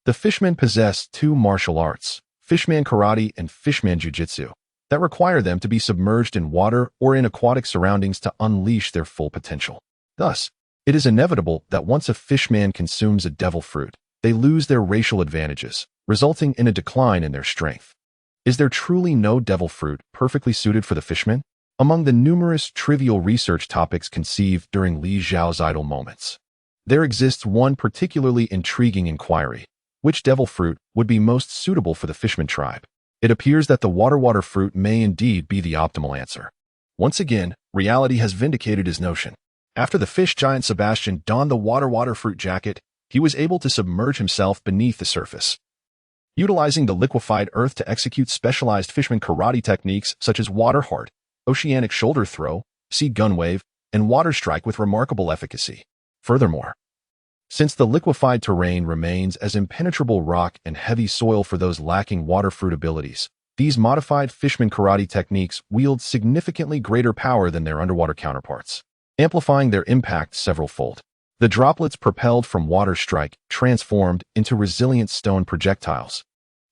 the fishmen possess 2 martial arts, fishman karate and fishman jiu-jitsu, that require them to be submerged in water or in aquatic surroundings to unleash their full potential. Thus, it is inevitable that once a fishman consumes a devil fruit, they lose their racial advantages, resulting in a decline in their strength. Is there truly no devil fruit perfectly suited for the fishman? Among the numerous trivial research topics conceived during Li Zhao's idle moments, there exists one particularly intriguing inquiry. Which devil fruit would be most suitable for the fishman tribe? It appears that the water fruit may indeed be the optimal answer. Once again, reality has vindicated his notion. After the fish giant Sebastian donned the water fruit jacket, he was able to submerge himself beneath the surface, utilizing the liquefied earth to execute specialized fishman karate techniques such as water heart, oceanic shoulder throw, sea gun wave, and water strike with remarkable efficacy. Furthermore, since the liquefied terrain remains as impenetrable rock and heavy soil for those lacking water fruit abilities, these modified fishman karate techniques wield significantly greater power than their underwater counterparts, amplifying their impact several-fold. The droplets propelled from water strike transformed into resilient stone projectiles,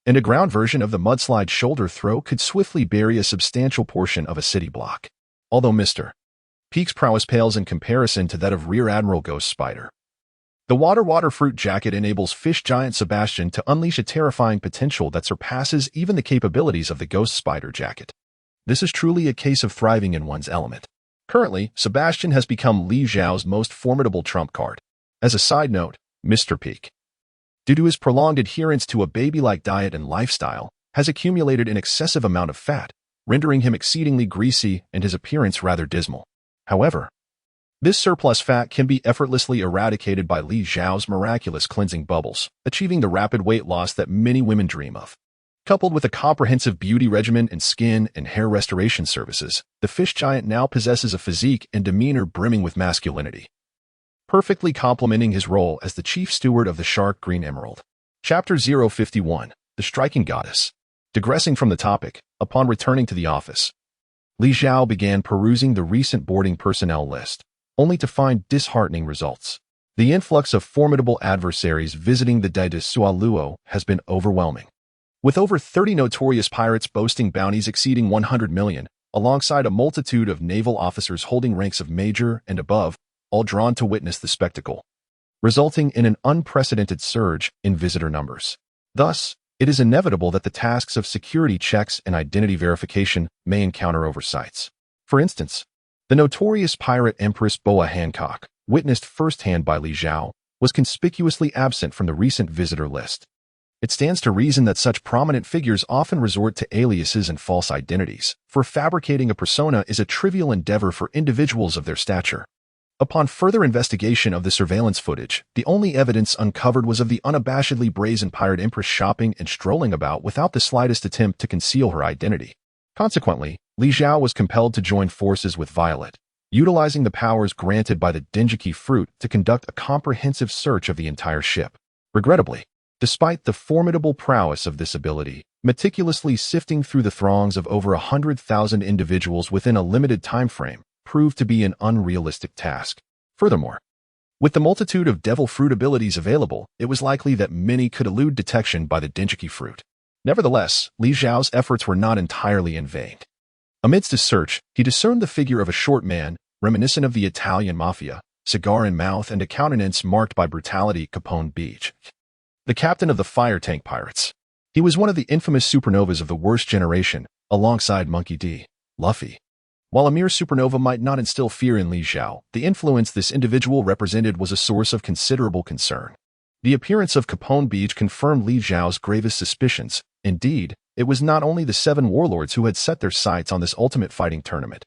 and a ground version of the mudslide shoulder throw could swiftly bury a substantial portion of a city block. Although Mr. Peak's prowess pales in comparison to that of Rear Admiral Ghost Spider, the water fruit jacket enables fish giant Sebastian to unleash a terrifying potential that surpasses even the capabilities of the Ghost Spider jacket. This is truly a case of thriving in one's element. Currently, Sebastian has become Li Zhao's most formidable trump card. As a side note, Mr. Peak, due to his prolonged adherence to a baby-like diet and lifestyle, has accumulated an excessive amount of fat, rendering him exceedingly greasy and his appearance rather dismal. However, this surplus fat can be effortlessly eradicated by Li Zhao's miraculous cleansing bubbles, achieving the rapid weight loss that many women dream of. Coupled with a comprehensive beauty regimen and skin and hair restoration services, the fish giant now possesses a physique and demeanor brimming with masculinity, perfectly complementing his role as the chief steward of the Shark Green Emerald. Chapter 051, The Striking Goddess. Digressing from the topic, upon returning to the office, Li Zhao began perusing the recent boarding personnel list, only to find disheartening results. The influx of formidable adversaries visiting the Dai de Sualuo has been overwhelming. With over 30 notorious pirates boasting bounties exceeding 100 million, alongside a multitude of naval officers holding ranks of major and above, all drawn to witness the spectacle, resulting in an unprecedented surge in visitor numbers. Thus, it is inevitable that the tasks of security checks and identity verification may encounter oversights. For instance, the notorious pirate Empress Boa Hancock, witnessed firsthand by Li Zhao, was conspicuously absent from the recent visitor list. It stands to reason that such prominent figures often resort to aliases and false identities, for fabricating a persona is a trivial endeavor for individuals of their stature. Upon further investigation of the surveillance footage, the only evidence uncovered was of the unabashedly brazen pirate Empress shopping and strolling about without the slightest attempt to conceal her identity. Consequently, Li Zhao was compelled to join forces with Violet, utilizing the powers granted by the Dengeki fruit to conduct a comprehensive search of the entire ship. Regrettably, despite the formidable prowess of this ability, meticulously sifting through the throngs of over 100,000 individuals within a limited time frame proved to be an unrealistic task. Furthermore, with the multitude of devil fruit abilities available, it was likely that many could elude detection by the Dengeki fruit. Nevertheless, Li Zhao's efforts were not entirely in vain. Amidst his search, he discerned the figure of a short man, reminiscent of the Italian mafia, cigar in mouth and a countenance marked by brutality. Capone Beach, the captain of the fire tank pirates. He was one of the infamous supernovas of the worst generation, alongside Monkey D. Luffy. While a mere supernova might not instill fear in Li Zhao, the influence this individual represented was a source of considerable concern. The appearance of Capone Beach confirmed Li Zhao's gravest suspicions. Indeed, it was not only the 7 warlords who had set their sights on this ultimate fighting tournament,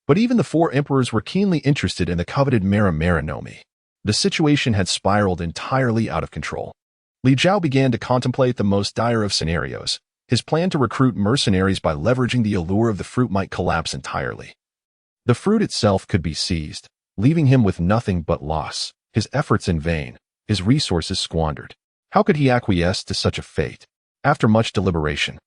but even the 4 emperors were keenly interested in the coveted Mera Nomi. The situation had spiraled entirely out of control. Li Zhao began to contemplate the most dire of scenarios. His plan to recruit mercenaries by leveraging the allure of the fruit might collapse entirely. The fruit itself could be seized, leaving him with nothing but loss, his efforts in vain, his resources squandered. How could he acquiesce to such a fate? After much deliberation,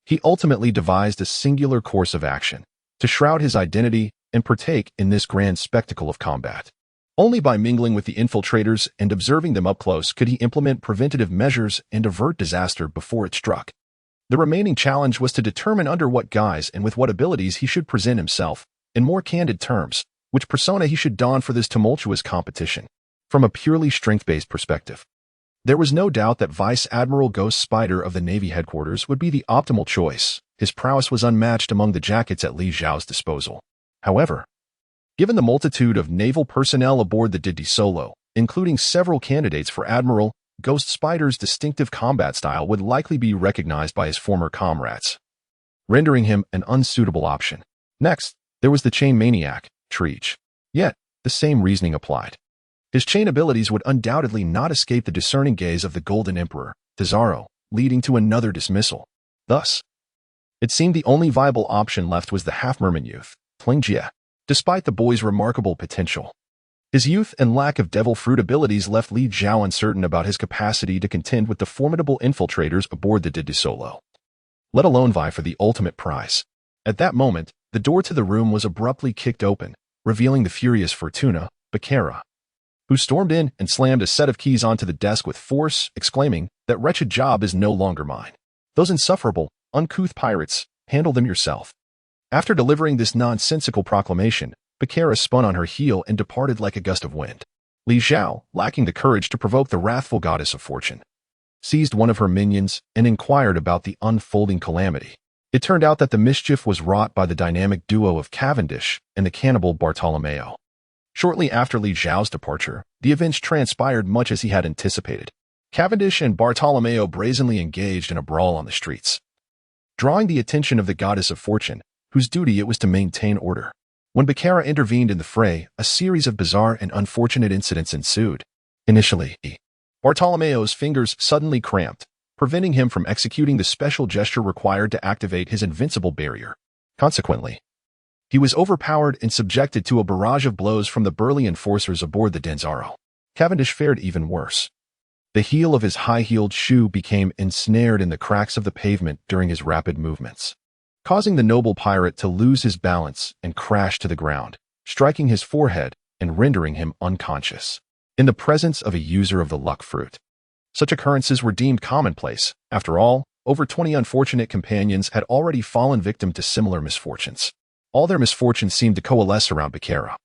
he ultimately devised a singular course of action to shroud his identity and partake in this grand spectacle of combat. Only by mingling with the infiltrators and observing them up close could he implement preventative measures and avert disaster before it struck. The remaining challenge was to determine under what guise and with what abilities he should present himself, in more candid terms, which persona he should don for this tumultuous competition. From a purely strength-based perspective, there was no doubt that Vice Admiral Ghost Spider of the Navy headquarters would be the optimal choice. His prowess was unmatched among the jackets at Li Zhao's disposal. However, given the multitude of naval personnel aboard the Didi Solo, including several candidates for Admiral, Ghost Spider's distinctive combat style would likely be recognized by his former comrades, rendering him an unsuitable option. Next, there was the chain maniac, Treach. Yet, the same reasoning applied. His chain abilities would undoubtedly not escape the discerning gaze of the Golden Emperor, Tesaro, leading to another dismissal. Thus, it seemed the only viable option left was the half-merman youth, Tlingjie. Despite the boy's remarkable potential, his youth and lack of devil fruit abilities left Li Zhao uncertain about his capacity to contend with the formidable infiltrators aboard the Didi Solo, let alone vie for the ultimate prize. At that moment, the door to the room was abruptly kicked open, revealing the furious Fortuna, Becerra, who stormed in and slammed a set of keys onto the desk with force, exclaiming, "That wretched job is no longer mine. Those insufferable, uncouth pirates, handle them yourself." After delivering this nonsensical proclamation, Becerra spun on her heel and departed like a gust of wind. Li Zhao, lacking the courage to provoke the wrathful goddess of fortune, seized one of her minions and inquired about the unfolding calamity. It turned out that the mischief was wrought by the dynamic duo of Cavendish and the cannibal Bartolomeo. Shortly after Li Zhao's departure, the events transpired much as he had anticipated. Cavendish and Bartolomeo brazenly engaged in a brawl on the streets, drawing the attention of the goddess of fortune, whose duty it was to maintain order. When Becerra intervened in the fray, a series of bizarre and unfortunate incidents ensued. Initially, Bartolomeo's fingers suddenly cramped, preventing him from executing the special gesture required to activate his invincible barrier. Consequently, he was overpowered and subjected to a barrage of blows from the burly enforcers aboard the Denzaro. Cavendish fared even worse. The heel of his high-heeled shoe became ensnared in the cracks of the pavement during his rapid movements, causing the noble pirate to lose his balance and crash to the ground, striking his forehead and rendering him unconscious. In the presence of a user of the luck fruit, such occurrences were deemed commonplace. After all, over 20 unfortunate companions had already fallen victim to similar misfortunes. All their misfortunes seemed to coalesce around Bakera,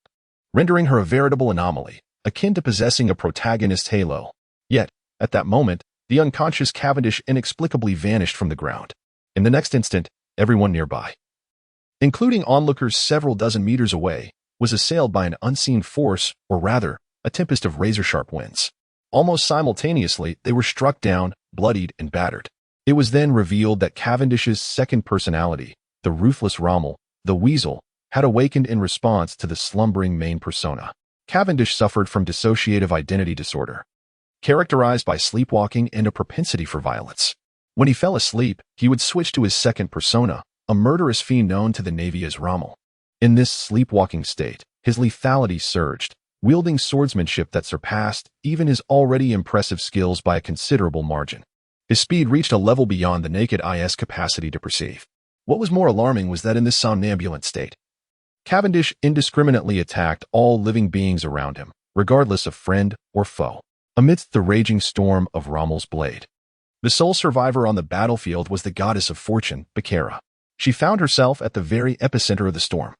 rendering her a veritable anomaly, akin to possessing a protagonist's halo. Yet, at that moment, the unconscious Cavendish inexplicably vanished from the ground. In the next instant, everyone nearby, including onlookers several dozen meters away, was assailed by an unseen force, or rather, a tempest of razor-sharp winds. Almost simultaneously, they were struck down, bloodied, and battered. It was then revealed that Cavendish's second personality, the ruthless Rommel, the Weasel, had awakened in response to the slumbering main persona. Cavendish suffered from dissociative identity disorder, characterized by sleepwalking and a propensity for violence. When he fell asleep, he would switch to his second persona, a murderous fiend known to the Navy as Rommel. In this sleepwalking state, his lethality surged, wielding swordsmanship that surpassed even his already impressive skills by a considerable margin. His speed reached a level beyond the naked eye's capacity to perceive. What was more alarming was that in this somnambulant state, Cavendish indiscriminately attacked all living beings around him, regardless of friend or foe, amidst the raging storm of Rommel's blade. The sole survivor on the battlefield was the goddess of fortune, Bakera. She found herself at the very epicenter of the storm,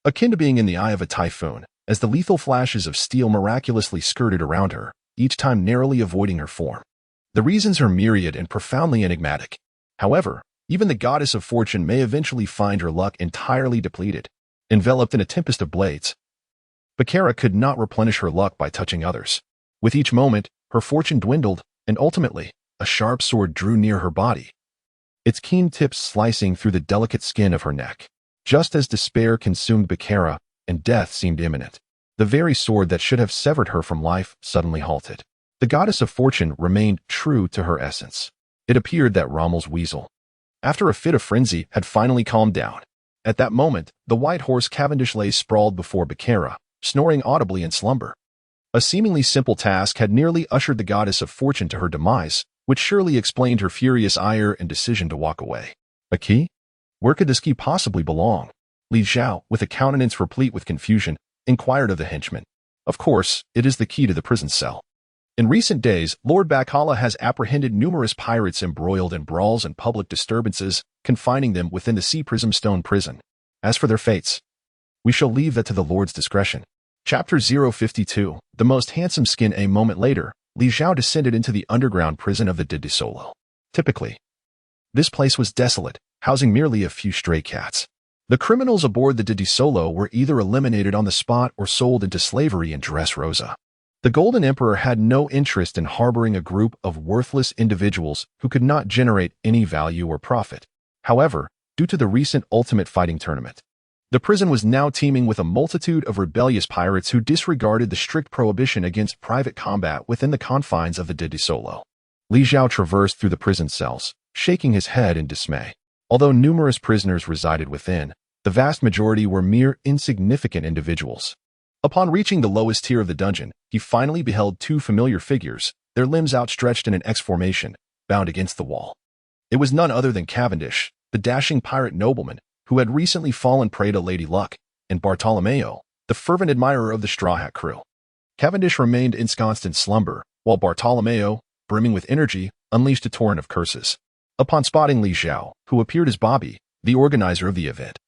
akin to being in the eye of a typhoon, as the lethal flashes of steel miraculously skirted around her, each time narrowly avoiding her form. The reasons are myriad and profoundly enigmatic. However, even the goddess of fortune may eventually find her luck entirely depleted. Enveloped in a tempest of blades, Bakera could not replenish her luck by touching others. With each moment, her fortune dwindled, and ultimately, a sharp sword drew near her body, its keen tips slicing through the delicate skin of her neck. Just as despair consumed Bakera and death seemed imminent, the very sword that should have severed her from life suddenly halted. The goddess of fortune remained true to her essence. It appeared that Rommel's Weasel, after a fit of frenzy, had finally calmed down. At that moment, the white horse Cavendish lay sprawled before Bakera, snoring audibly in slumber. A seemingly simple task had nearly ushered the goddess of fortune to her demise, which surely explained her furious ire and decision to walk away. A key? Where could this key possibly belong? Zhao, with a countenance replete with confusion, inquired of the henchman. Of course, it is the key to the prison cell. In recent days, Lord Bakhala has apprehended numerous pirates embroiled in brawls and public disturbances, confining them within the Sea Prism Stone prison. As for their fates, we shall leave that to the Lord's discretion. Chapter 052. The most handsome skin. A moment later, Zhao descended into the underground prison of the de Solo. Typically, this place was desolate, housing merely a few stray cats. The criminals aboard the de Solo were either eliminated on the spot or sold into slavery in Dressrosa. The Golden Emperor had no interest in harboring a group of worthless individuals who could not generate any value or profit. However, due to the recent Ultimate Fighting Tournament, the prison was now teeming with a multitude of rebellious pirates who disregarded the strict prohibition against private combat within the confines of the de Solo. Zhao traversed through the prison cells, shaking his head in dismay. Although numerous prisoners resided within, the vast majority were mere insignificant individuals. Upon reaching the lowest tier of the dungeon, he finally beheld two familiar figures, their limbs outstretched in an X formation, bound against the wall. It was none other than Cavendish, the dashing pirate nobleman, who had recently fallen prey to Lady Luck, and Bartolomeo, the fervent admirer of the Straw Hat crew. Cavendish remained ensconced in slumber, while Bartolomeo, brimming with energy, unleashed a torrent of curses. Upon spotting Zhao, who appeared as Bobby, the organizer of the event,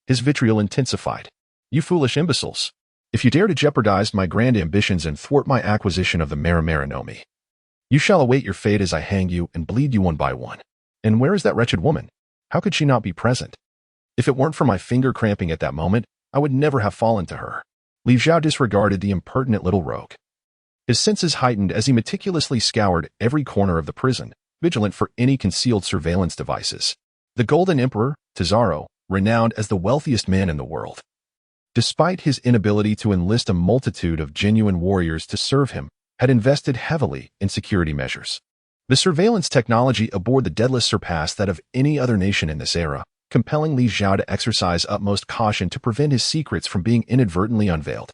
his vitriol intensified. "You foolish imbeciles! If you dare to jeopardize my grand ambitions and thwart my acquisition of the Marimarinomi, you shall await your fate as I hang you and bleed you one by one. And where is that wretched woman? How could she not be present? If it weren't for my finger cramping at that moment, I would never have fallen to her." Zhao disregarded the impertinent little rogue. His senses heightened as he meticulously scoured every corner of the prison, vigilant for any concealed surveillance devices. The Golden Emperor, Tesoro, renowned as the wealthiest man in the world, despite his inability to enlist a multitude of genuine warriors to serve him, had invested heavily in security measures. The surveillance technology aboard the Daedalus surpassed that of any other nation in this era, compelling Zhao to exercise utmost caution to prevent his secrets from being inadvertently unveiled.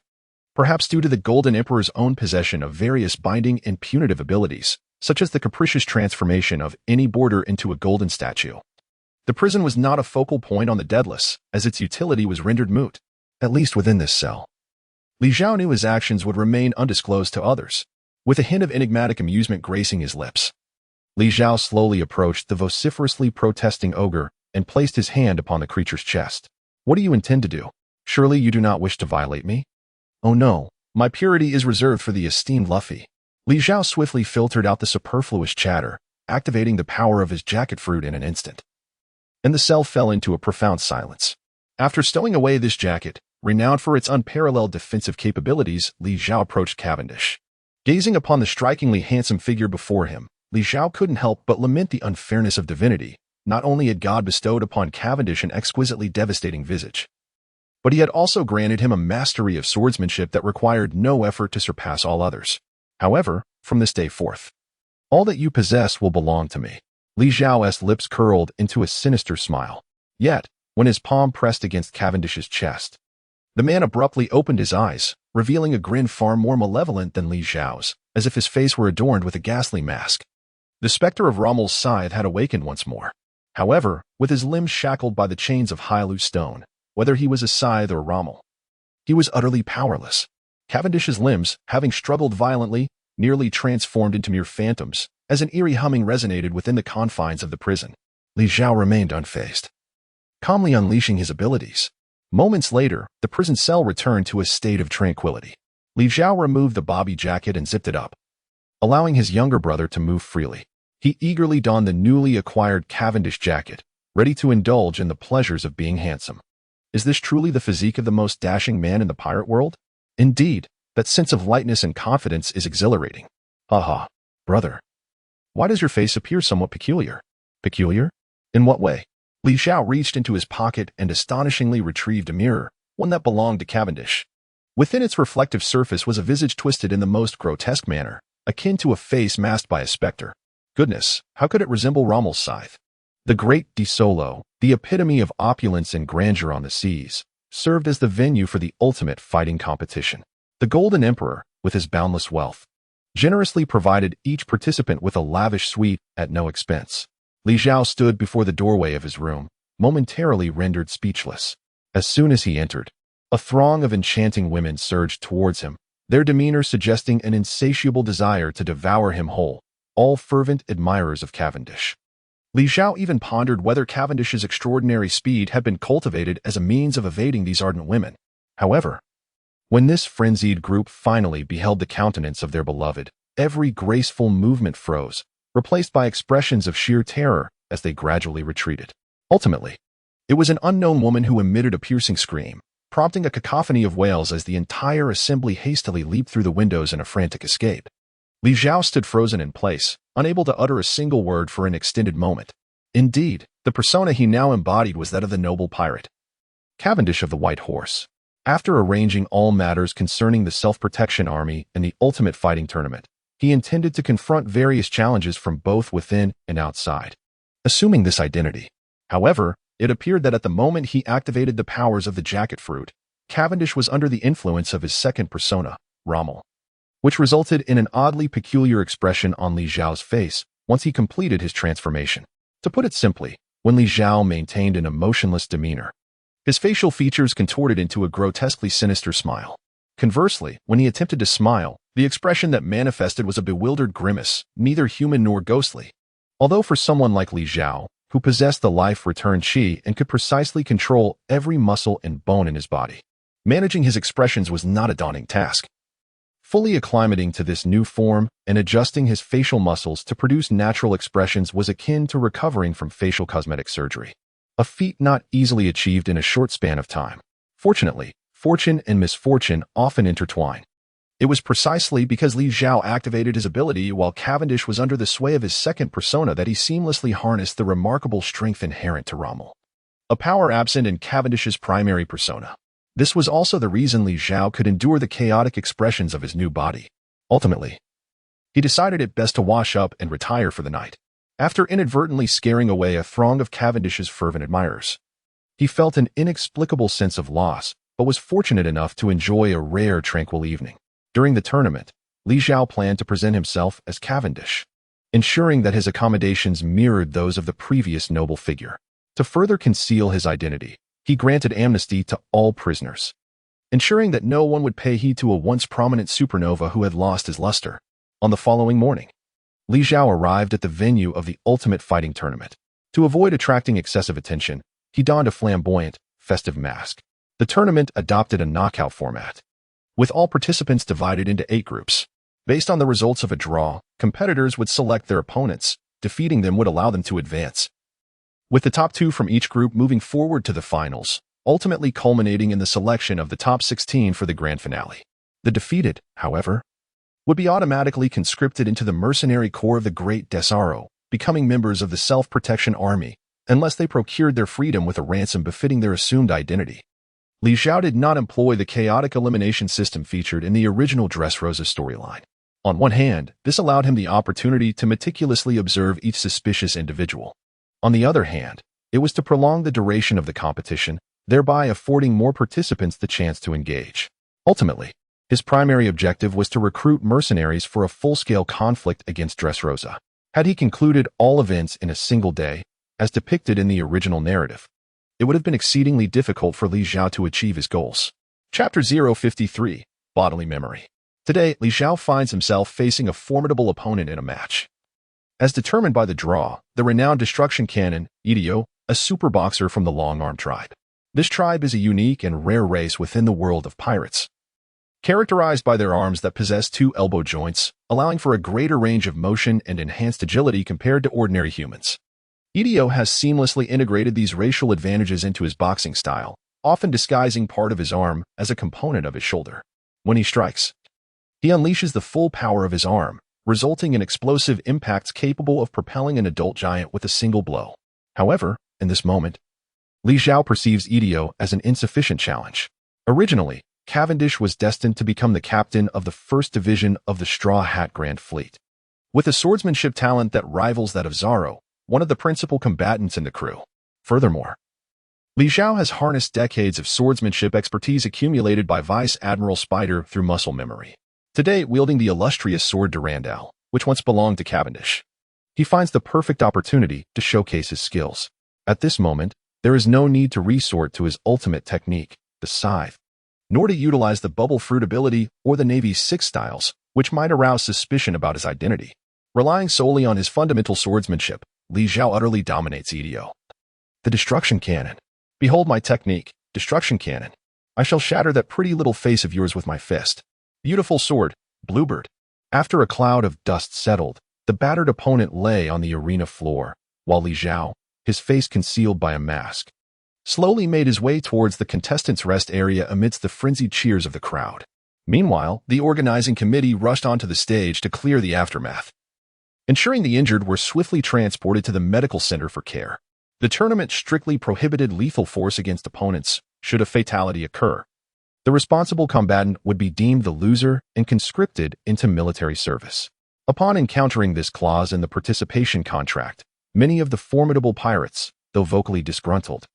Perhaps due to the Golden Emperor's own possession of various binding and punitive abilities, such as the capricious transformation of any boarder into a golden statue. The prison was not a focal point on the Daedalus, as its utility was rendered moot, at least within this cell. Zhao knew his actions would remain undisclosed to others, with a hint of enigmatic amusement gracing his lips. Zhao slowly approached the vociferously protesting ogre and placed his hand upon the creature's chest. What do you intend to do? Surely you do not wish to violate me? Oh no, my purity is reserved for the esteemed Luffy. Li Zhao swiftly filtered out the superfluous chatter, activating the power of his jacket fruit in an instant. And the cell fell into a profound silence. After stowing away this jacket, renowned for its unparalleled defensive capabilities, Li Zhao approached Cavendish. Gazing upon the strikingly handsome figure before him, Li Zhao couldn't help but lament the unfairness of divinity. Not only had God bestowed upon Cavendish an exquisitely devastating visage, but he had also granted him a mastery of swordsmanship that required no effort to surpass all others. However, from this day forth, all that you possess will belong to me. Li Zhao's lips curled into a sinister smile. Yet, when his palm pressed against Cavendish's chest, the man abruptly opened his eyes, revealing a grin far more malevolent than Li Zhao's, as if his face were adorned with a ghastly mask. The specter of Rommel's scythe had awakened once more. However, with his limbs shackled by the chains of Hylu stone, whether he was a scythe or Rommel, he was utterly powerless. Cavendish's limbs, having struggled violently, nearly transformed into mere phantoms, as an eerie humming resonated within the confines of the prison. Li Zhao remained unfazed, calmly unleashing his abilities. Moments later, the prison cell returned to a state of tranquility. Li Zhao removed the bobby jacket and zipped it up, allowing his younger brother to move freely. He eagerly donned the newly acquired Cavendish jacket, ready to indulge in the pleasures of being handsome. Is this truly the physique of the most dashing man in the pirate world? Indeed, that sense of lightness and confidence is exhilarating. Haha, brother. Why does your face appear somewhat peculiar? Peculiar? In what way? Li Zhao reached into his pocket and astonishingly retrieved a mirror, one that belonged to Cavendish. Within its reflective surface was a visage twisted in the most grotesque manner, akin to a face masked by a specter. Goodness, how could it resemble Rommel's scythe? The great De Solo, the epitome of opulence and grandeur on the seas, served as the venue for the ultimate fighting competition. The Golden Emperor, with his boundless wealth, generously provided each participant with a lavish suite at no expense. Li Zhao stood before the doorway of his room, momentarily rendered speechless. As soon as he entered, a throng of enchanting women surged towards him, their demeanor suggesting an insatiable desire to devour him whole, all fervent admirers of Cavendish. Li Zhao even pondered whether Cavendish's extraordinary speed had been cultivated as a means of evading these ardent women. However, when this frenzied group finally beheld the countenance of their beloved, every graceful movement froze, replaced by expressions of sheer terror as they gradually retreated. Ultimately, it was an unknown woman who emitted a piercing scream, prompting a cacophony of wails as the entire assembly hastily leaped through the windows in a frantic escape. Li Zhao stood frozen in place, unable to utter a single word for an extended moment. Indeed, the persona he now embodied was that of the noble pirate, Cavendish of the White Horse. After arranging all matters concerning the Self-Protection Army and the Ultimate Fighting Tournament, he intended to confront various challenges from both within and outside, assuming this identity. However, it appeared that at the moment he activated the powers of the jacket fruit, Cavendish was under the influence of his second persona, Rommel, which resulted in an oddly peculiar expression on Li Zhao's face once he completed his transformation. To put it simply, when Li Zhao maintained an emotionless demeanor, his facial features contorted into a grotesquely sinister smile. Conversely, when he attempted to smile, the expression that manifested was a bewildered grimace, neither human nor ghostly. Although for someone like Li Zhao, who possessed the life-returned chi and could precisely control every muscle and bone in his body, managing his expressions was not a daunting task. Fully acclimating to this new form and adjusting his facial muscles to produce natural expressions was akin to recovering from facial cosmetic surgery, a feat not easily achieved in a short span of time. Fortunately, fortune and misfortune often intertwine. It was precisely because Li Zhao activated his ability while Cavendish was under the sway of his second persona that he seamlessly harnessed the remarkable strength inherent to Rommel, a power absent in Cavendish's primary persona. This was also the reason Li Zhao could endure the chaotic expressions of his new body. Ultimately, he decided it best to wash up and retire for the night. After inadvertently scaring away a throng of Cavendish's fervent admirers, he felt an inexplicable sense of loss, but was fortunate enough to enjoy a rare tranquil evening. During the tournament, Li Zhao planned to present himself as Cavendish, ensuring that his accommodations mirrored those of the previous noble figure. To further conceal his identity, he granted amnesty to all prisoners, ensuring that no one would pay heed to a once prominent supernova who had lost his luster. On the following morning, Li Zhao arrived at the venue of the Ultimate Fighting Tournament. To avoid attracting excessive attention, he donned a flamboyant, festive mask. The tournament adopted a knockout format, with all participants divided into 8 groups. Based on the results of a draw, competitors would select their opponents. Defeating them would allow them to advance, with the top 2 from each group moving forward to the finals, ultimately culminating in the selection of the top 16 for the grand finale. The defeated, however, would be automatically conscripted into the mercenary corps of the Great Desaro, becoming members of the Self-Protection Army, unless they procured their freedom with a ransom befitting their assumed identity. Li Zhao did not employ the chaotic elimination system featured in the original Dressrosa storyline. On one hand, this allowed him the opportunity to meticulously observe each suspicious individual. On the other hand, it was to prolong the duration of the competition, thereby affording more participants the chance to engage. Ultimately, his primary objective was to recruit mercenaries for a full-scale conflict against Dressrosa. Had he concluded all events in a single day, as depicted in the original narrative, it would have been exceedingly difficult for Li Zhao to achieve his goals. Chapter 053, Bodily Memory. Today, Li Zhao finds himself facing a formidable opponent in a match. As determined by the draw, the renowned destruction cannon, Idio, a super boxer from the Long-Arm tribe. This tribe is a unique and rare race within the world of pirates, characterized by their arms that possess 2 elbow joints, allowing for a greater range of motion and enhanced agility compared to ordinary humans. Idio has seamlessly integrated these racial advantages into his boxing style, often disguising part of his arm as a component of his shoulder. When he strikes, he unleashes the full power of his arm, resulting in explosive impacts capable of propelling an adult giant with a single blow. However, in this moment, Li Zhao perceives Idio as an insufficient challenge. Originally, Cavendish was destined to become the captain of the first division of the Straw Hat Grand Fleet. With a swordsmanship talent that rivals that of Zhao, one of the principal combatants in the crew. Furthermore, Li Zhao has harnessed decades of swordsmanship expertise accumulated by Vice Admiral Spider through muscle memory. Today, wielding the illustrious sword Durandal, which once belonged to Cavendish, he finds the perfect opportunity to showcase his skills. At this moment, there is no need to resort to his ultimate technique, the scythe, nor to utilize the bubble fruit ability or the Navy's 6 styles, which might arouse suspicion about his identity. Relying solely on his fundamental swordsmanship, Li Zhao utterly dominates Idio. The Destruction Cannon. Behold my technique, Destruction Cannon. I shall shatter that pretty little face of yours with my fist. Beautiful sword, Bluebird. After a cloud of dust settled, the battered opponent lay on the arena floor, while Li Zhao, his face concealed by a mask, slowly made his way towards the contestants' rest area amidst the frenzied cheers of the crowd. Meanwhile, the organizing committee rushed onto the stage to clear the aftermath, ensuring the injured were swiftly transported to the medical center for care. The tournament strictly prohibited lethal force against opponents should a fatality occur. The responsible combatant would be deemed the loser and conscripted into military service. Upon encountering this clause in the participation contract, many of the formidable pirates, though vocally disgruntled,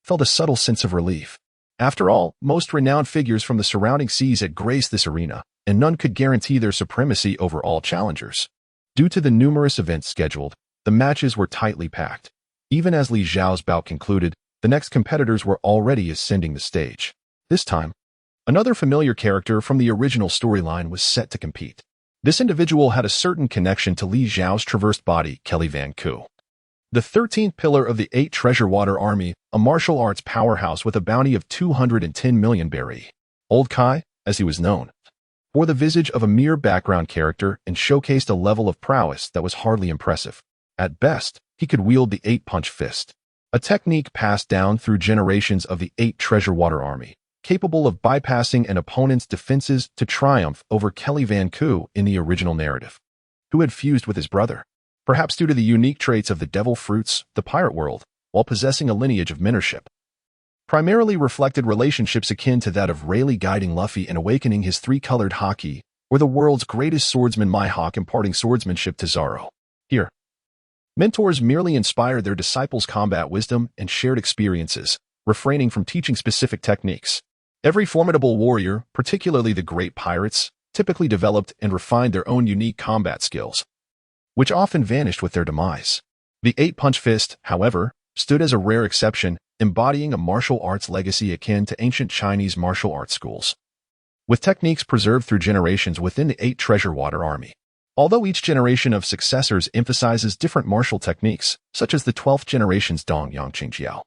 felt a subtle sense of relief. After all, most renowned figures from the surrounding seas had graced this arena, and none could guarantee their supremacy over all challengers. Due to the numerous events scheduled, the matches were tightly packed. Even as Li Zhao's bout concluded, the next competitors were already ascending the stage. This time, another familiar character from the original storyline was set to compete. This individual had a certain connection to Li Zhao's traversed body, Kelly Van Ku, the 13th pillar of the 8 Treasure Water Army, a martial arts powerhouse with a bounty of 210 million berry. Old Kai, as he was known, bore the visage of a mere background character and showcased a level of prowess that was hardly impressive. At best, he could wield the 8-punch fist, a technique passed down through generations of the 8 Treasure Water Army, capable of bypassing an opponent's defenses to triumph over Kelly Van Ku in the original narrative, who had fused with his brother, perhaps due to the unique traits of the devil fruits, the pirate world, while possessing a lineage of mentorship, primarily reflected relationships akin to that of Rayleigh guiding Luffy and awakening his 3-colored haki, or the world's greatest swordsman Mihawk imparting swordsmanship to Zhao. Here, mentors merely inspired their disciples' combat wisdom and shared experiences, refraining from teaching specific techniques. Every formidable warrior, particularly the great pirates, typically developed and refined their own unique combat skills, which often vanished with their demise. The 8-punch fist, however, stood as a rare exception, embodying a martial arts legacy akin to ancient Chinese martial arts schools, with techniques preserved through generations within the 8 Treasure Water Army. Although each generation of successors emphasizes different martial techniques, such as the 12th generation's Dong Yang Qingjiao,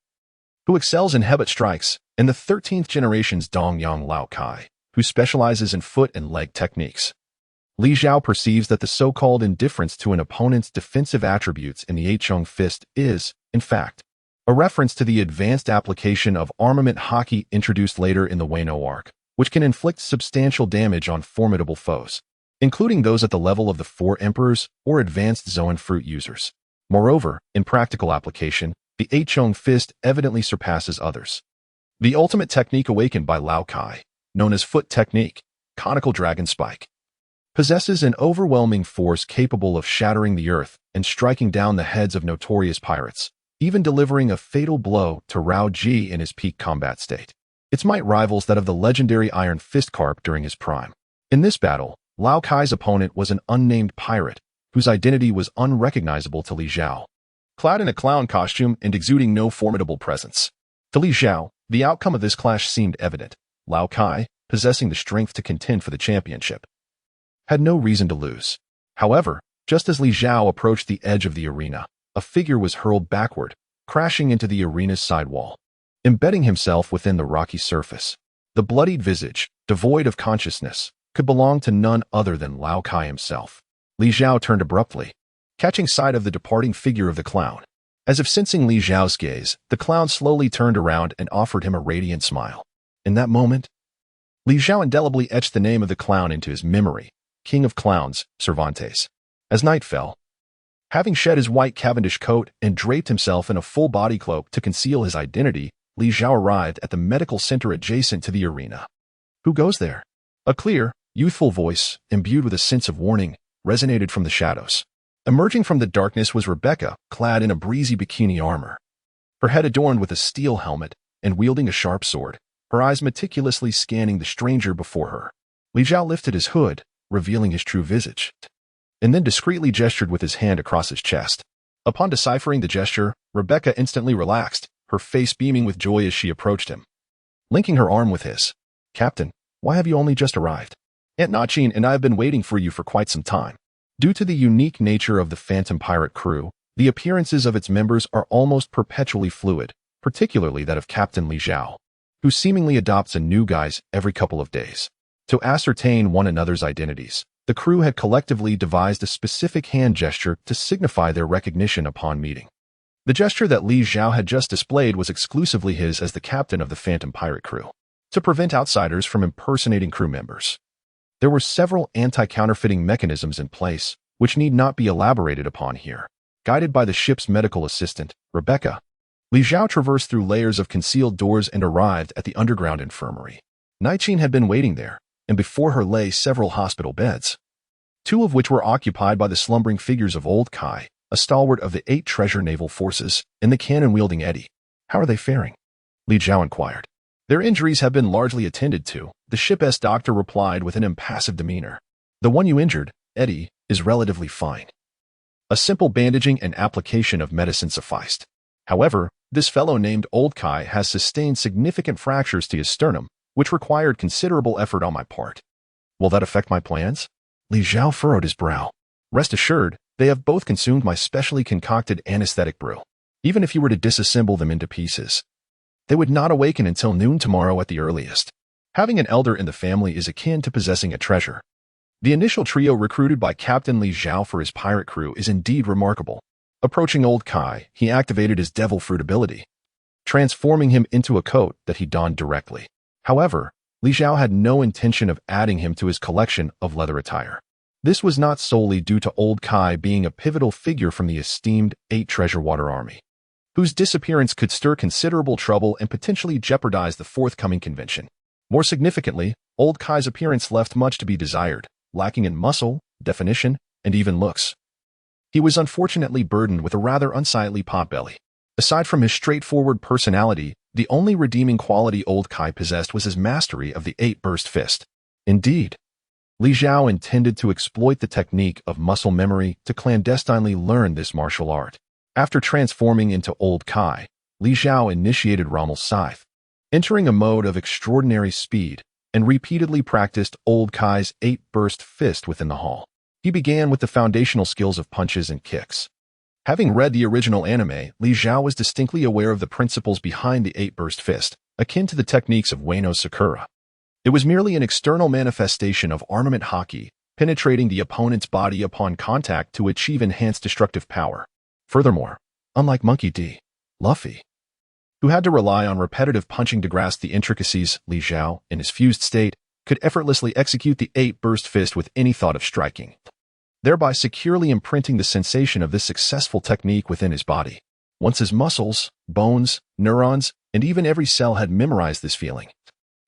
who excels in headbutt strikes, and the 13th generation's Dongyang Lao Kai, who specializes in foot and leg techniques. Li Zhao perceives that the so-called indifference to an opponent's defensive attributes in the Eichung fist is, in fact, a reference to the advanced application of armament haki introduced later in the Wano arc, which can inflict substantial damage on formidable foes, including those at the level of the Four Emperors or advanced Zoan fruit users. Moreover, in practical application, the Eichung fist evidently surpasses others. The ultimate technique awakened by Lao Kai, known as foot technique, conical dragon spike, possesses an overwhelming force capable of shattering the earth and striking down the heads of notorious pirates, even delivering a fatal blow to Rao Ji in his peak combat state. Its might rivals that of the legendary Iron Fist Carp during his prime. In this battle, Lao Kai's opponent was an unnamed pirate, whose identity was unrecognizable to Li Zhao. Clad in a clown costume and exuding no formidable presence. To Li Zhao, the outcome of this clash seemed evident. Lao Kai, possessing the strength to contend for the championship, had no reason to lose. However, just as Li Zhao approached the edge of the arena, a figure was hurled backward, crashing into the arena's side wall, embedding himself within the rocky surface. The bloodied visage, devoid of consciousness, could belong to none other than Lao Kai himself. Li Zhao turned abruptly, catching sight of the departing figure of the clown. As if sensing Li Zhao's gaze, the clown slowly turned around and offered him a radiant smile. In that moment, Li Zhao indelibly etched the name of the clown into his memory, King of Clowns, Cervantes. As night fell, having shed his white Cavendish coat and draped himself in a full body cloak to conceal his identity, Li Zhao arrived at the medical center adjacent to the arena. Who goes there? A clear, youthful voice, imbued with a sense of warning, resonated from the shadows. Emerging from the darkness was Rebecca, clad in a breezy bikini armor. Her head adorned with a steel helmet and wielding a sharp sword, her eyes meticulously scanning the stranger before her. Li Zhao lifted his hood, revealing his true visage, and then discreetly gestured with his hand across his chest. Upon deciphering the gesture, Rebecca instantly relaxed, her face beaming with joy as she approached him. Linking her arm with his, "Captain, why have you only just arrived? Aunt Nachin and I have been waiting for you for quite some time." Due to the unique nature of the Phantom Pirate crew, the appearances of its members are almost perpetually fluid, particularly that of Captain Li Zhao, who seemingly adopts a new guise every couple of days. To ascertain one another's identities, the crew had collectively devised a specific hand gesture to signify their recognition upon meeting. The gesture that Li Zhao had just displayed was exclusively his as the captain of the Phantom Pirate crew, to prevent outsiders from impersonating crew members. There were several anti-counterfeiting mechanisms in place, which need not be elaborated upon here. Guided by the ship's medical assistant, Rebecca, Li Zhao traversed through layers of concealed doors and arrived at the underground infirmary. Naiqin had been waiting there, and before her lay several hospital beds, two of which were occupied by the slumbering figures of Old Kai, a stalwart of the 8 treasure naval forces, and the cannon-wielding Eddie. "How are they faring?" Li Zhao inquired. "Their injuries have been largely attended to," the ship's doctor replied with an impassive demeanor. "The one you injured, Eddie, is relatively fine. A simple bandaging and application of medicine sufficed. However, this fellow named Old Kai has sustained significant fractures to his sternum, which required considerable effort on my part. Will that affect my plans?" Li Zhao furrowed his brow. "Rest assured, they have both consumed my specially concocted anesthetic brew. Even if you were to disassemble them into pieces, they would not awaken until noon tomorrow at the earliest. Having an elder in the family is akin to possessing a treasure." The initial trio recruited by Captain Li Zhao for his pirate crew is indeed remarkable. Approaching Old Kai, he activated his devil fruit ability, transforming him into a coat that he donned directly. However, Li Zhao had no intention of adding him to his collection of leather attire. This was not solely due to Old Kai being a pivotal figure from the esteemed 8 Treasure Water Army, whose disappearance could stir considerable trouble and potentially jeopardize the forthcoming convention. More significantly, Old Kai's appearance left much to be desired, lacking in muscle, definition, and even looks. He was unfortunately burdened with a rather unsightly potbelly. Aside from his straightforward personality, the only redeeming quality Old Kai possessed was his mastery of the 8-burst fist. Indeed, Li Zhao intended to exploit the technique of muscle memory to clandestinely learn this martial art. After transforming into Old Kai, Li Zhao initiated Rommel's Scythe, entering a mode of extraordinary speed, and repeatedly practiced Old Kai's 8-burst fist within the hall. He began with the foundational skills of punches and kicks, Having read the original anime, Li Zhao was distinctly aware of the principles behind the 8-burst fist, akin to the techniques of Ueno's Sakura. It was merely an external manifestation of armament haki, penetrating the opponent's body upon contact to achieve enhanced destructive power. Furthermore, unlike Monkey D. Luffy, who had to rely on repetitive punching to grasp the intricacies, Li Zhao, in his fused state, could effortlessly execute the 8-burst fist with any thought of striking, thereby securely imprinting the sensation of this successful technique within his body. Once his muscles, bones, neurons, and even every cell had memorized this feeling,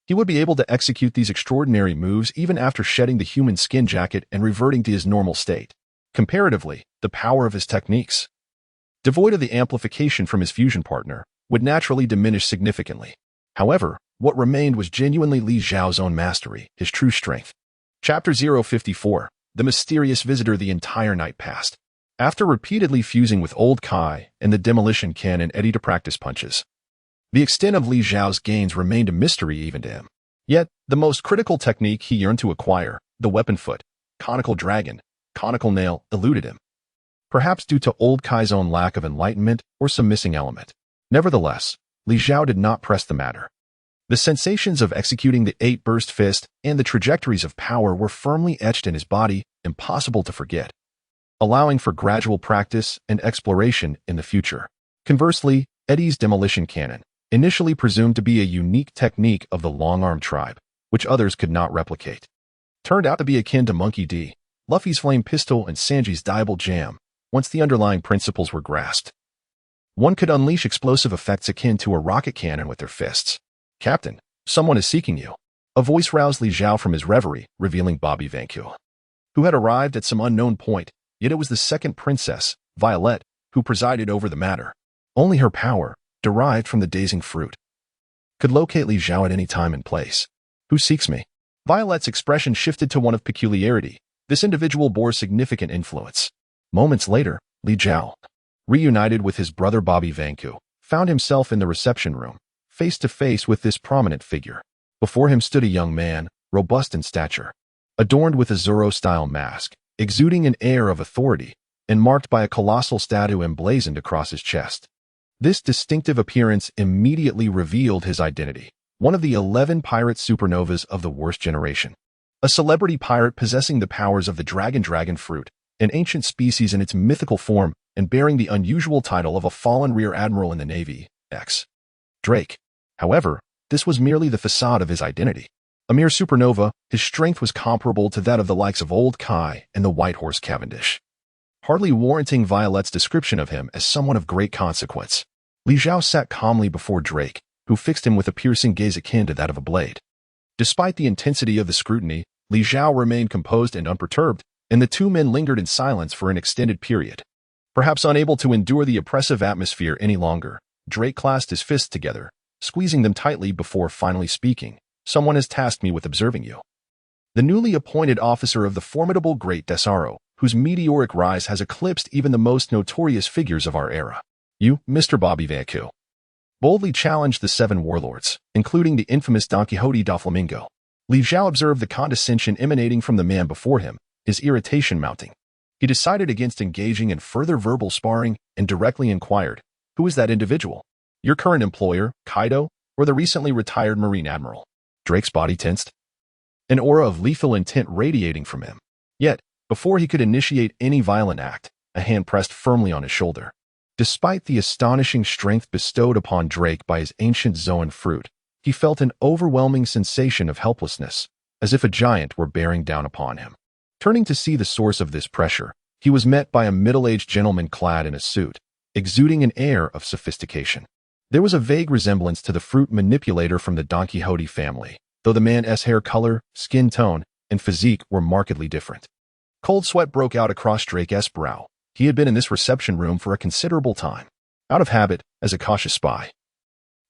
he would be able to execute these extraordinary moves even after shedding the human skin jacket and reverting to his normal state. Comparatively, the power of his techniques, devoid of the amplification from his fusion partner, would naturally diminish significantly. However, what remained was genuinely Li Zhao's own mastery, his true strength. Chapter 054. The mysterious visitor the entire night passed. After repeatedly fusing with Old Kai and the demolition cannon Eddie to practice punches, the extent of Li Zhao's gains remained a mystery even to him. Yet, the most critical technique he yearned to acquire, the weapon foot, conical dragon, conical nail, eluded him. Perhaps due to Old Kai's own lack of enlightenment or some missing element. Nevertheless, Li Zhao did not press the matter. The sensations of executing the 8-burst fist and the trajectories of power were firmly etched in his body, impossible to forget, allowing for gradual practice and exploration in the future. Conversely, Eddie's demolition cannon, initially presumed to be a unique technique of the long-arm tribe, which others could not replicate, turned out to be akin to Monkey D. Luffy's flame pistol and Sanji's diable jam. Once the underlying principles were grasped, one could unleash explosive effects akin to a rocket cannon with their fists. "Captain, someone is seeking you." A voice roused Li Zhao from his reverie, revealing Bobby Vanku, who had arrived at some unknown point, yet it was the second princess, Violet, who presided over the matter. Only her power, derived from the dazing fruit, could locate Li Zhao at any time and place. "Who seeks me?" Violet's expression shifted to one of peculiarity. This individual bore significant influence. Moments later, Li Zhao, reunited with his brother Bobby Vanku, found himself in the reception room, face to face with this prominent figure. Before him stood a young man, robust in stature, adorned with a Zoro-style mask, exuding an air of authority, and marked by a colossal statue emblazoned across his chest. This distinctive appearance immediately revealed his identity, one of the 11 pirate supernovas of the worst generation. A celebrity pirate possessing the powers of the dragon fruit, an ancient species in its mythical form and bearing the unusual title of a fallen rear admiral in the Navy, X. Drake. However, this was merely the facade of his identity. A mere supernova, his strength was comparable to that of the likes of Old Kai and the White Horse Cavendish, hardly warranting Violet's description of him as someone of great consequence. Li Zhao sat calmly before Drake, who fixed him with a piercing gaze akin to that of a blade. Despite the intensity of the scrutiny, Li Zhao remained composed and unperturbed, and the two men lingered in silence for an extended period. Perhaps unable to endure the oppressive atmosphere any longer, Drake clasped his fists together, squeezing them tightly before finally speaking. "Someone has tasked me with observing you." The newly appointed officer of the formidable Great Desaro, whose meteoric rise has eclipsed even the most notorious figures of our era. "You, Mr. Bobby Vanku," boldly challenged the 7 warlords, including the infamous Don Quixote da Flamingo. Li Zhao observed the condescension emanating from the man before him, his irritation mounting. He decided against engaging in further verbal sparring and directly inquired, "Who is that individual? Your current employer, Kaido, or the recently retired Marine Admiral?" Drake's body tensed, an aura of lethal intent radiating from him. Yet, before he could initiate any violent act, a hand pressed firmly on his shoulder. Despite the astonishing strength bestowed upon Drake by his ancient Zoan fruit, he felt an overwhelming sensation of helplessness, as if a giant were bearing down upon him. Turning to see the source of this pressure, he was met by a middle-aged gentleman clad in a suit, exuding an air of sophistication. There was a vague resemblance to the fruit manipulator from the Don Quixote family, though the man's hair color, skin tone, and physique were markedly different. Cold sweat broke out across Drake's brow. He had been in this reception room for a considerable time, out of habit, as a cautious spy.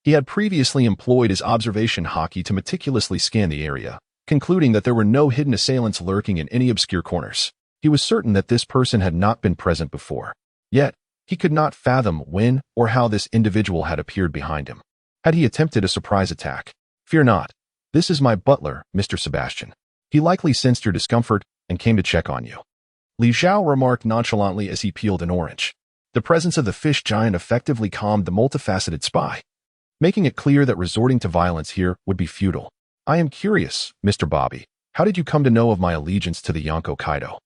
He had previously employed his observation haki to meticulously scan the area, concluding that there were no hidden assailants lurking in any obscure corners. He was certain that this person had not been present before. Yet, he could not fathom when or how this individual had appeared behind him. Had he attempted a surprise attack? "Fear not. This is my butler, Mr. Sebastian. He likely sensed your discomfort and came to check on you," Li Zhao remarked nonchalantly as he peeled an orange. The presence of the fish giant effectively calmed the multifaceted spy, making it clear that resorting to violence here would be futile. I am curious, Mr. Bobby, how did you come to know of my allegiance to the Yonko Kaido?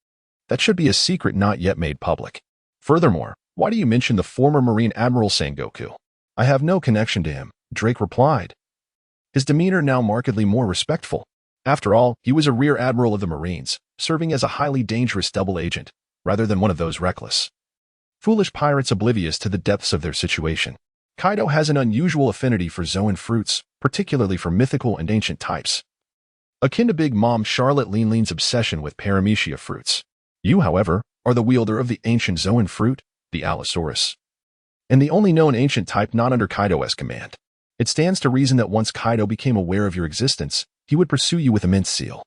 That should be a secret not yet made public. Furthermore, why do you mention the former Marine Admiral Sengoku? I have no connection to him, Drake replied, his demeanor now markedly more respectful. After all, he was a rear admiral of the Marines, serving as a highly dangerous double agent, rather than one of those reckless, foolish pirates oblivious to the depths of their situation. Kaido has an unusual affinity for Zoan fruits, particularly for mythical and ancient types, akin to Big Mom Charlotte Lean's obsession with Paramecia fruits. You, however, are the wielder of the ancient Zoan fruit, the Allosaurus, and the only known ancient type not under Kaido's command. It stands to reason that once Kaido became aware of your existence, he would pursue you with immense zeal.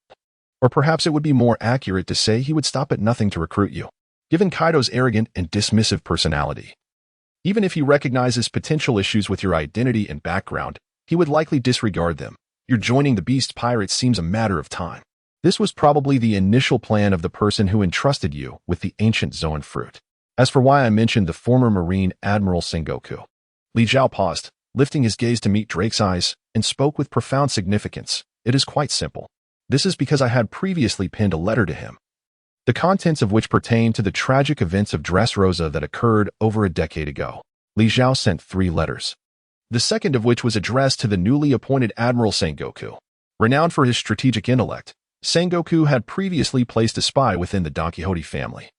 Or perhaps it would be more accurate to say he would stop at nothing to recruit you, given Kaido's arrogant and dismissive personality. Even if he recognizes potential issues with your identity and background, he would likely disregard them. Your joining the Beast Pirates seems a matter of time. This was probably the initial plan of the person who entrusted you with the ancient Zoan fruit. As for why I mentioned the former Marine Admiral Sengoku, Li Zhao paused, lifting his gaze to meet Drake's eyes, and spoke with profound significance. It is quite simple. This is because I had previously penned a letter to him, the contents of which pertain to the tragic events of Dressrosa that occurred over a decade ago. Li Zhao sent 3 letters, the second of which was addressed to the newly appointed Admiral Sengoku. Renowned for his strategic intellect, Sengoku had previously placed a spy within the Don Quixote family,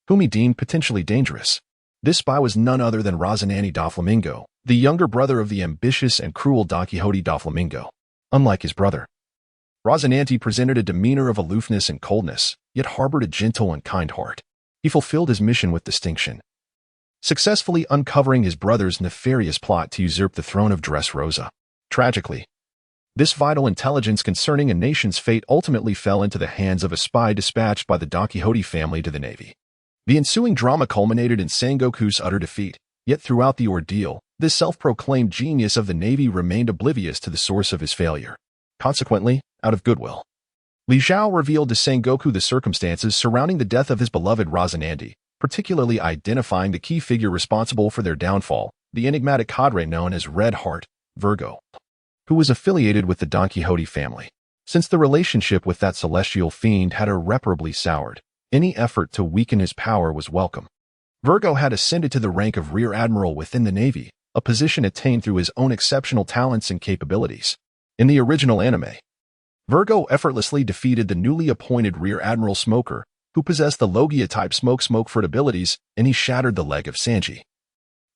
whom he deemed potentially dangerous. This spy was none other than Rocinante Doflamingo, the younger brother of the ambitious and cruel Don Quixote Doflamingo. Unlike his brother, Rocinante presented a demeanor of aloofness and coldness, yet harbored a gentle and kind heart. He fulfilled his mission with distinction, successfully uncovering his brother's nefarious plot to usurp the throne of Dressrosa. Tragically, this vital intelligence concerning a nation's fate ultimately fell into the hands of a spy dispatched by the Don Quixote family to the Navy. The ensuing drama culminated in Sengoku's utter defeat, yet throughout the ordeal, this self-proclaimed genius of the Navy remained oblivious to the source of his failure. Consequently, out of goodwill, Li Zhao revealed to Sengoku the circumstances surrounding the death of his beloved Rocinante, particularly identifying the key figure responsible for their downfall, the enigmatic cadre known as Red Heart, Virgo, who was affiliated with the Don Quixote family. Since the relationship with that celestial fiend had irreparably soured, any effort to weaken his power was welcome. Virgo had ascended to the rank of Rear Admiral within the Navy, a position attained through his own exceptional talents and capabilities. In the original anime, Virgo effortlessly defeated the newly appointed Rear Admiral Smoker, who possessed the Logia-type Smoke Fruit abilities, and he shattered the leg of Sanji,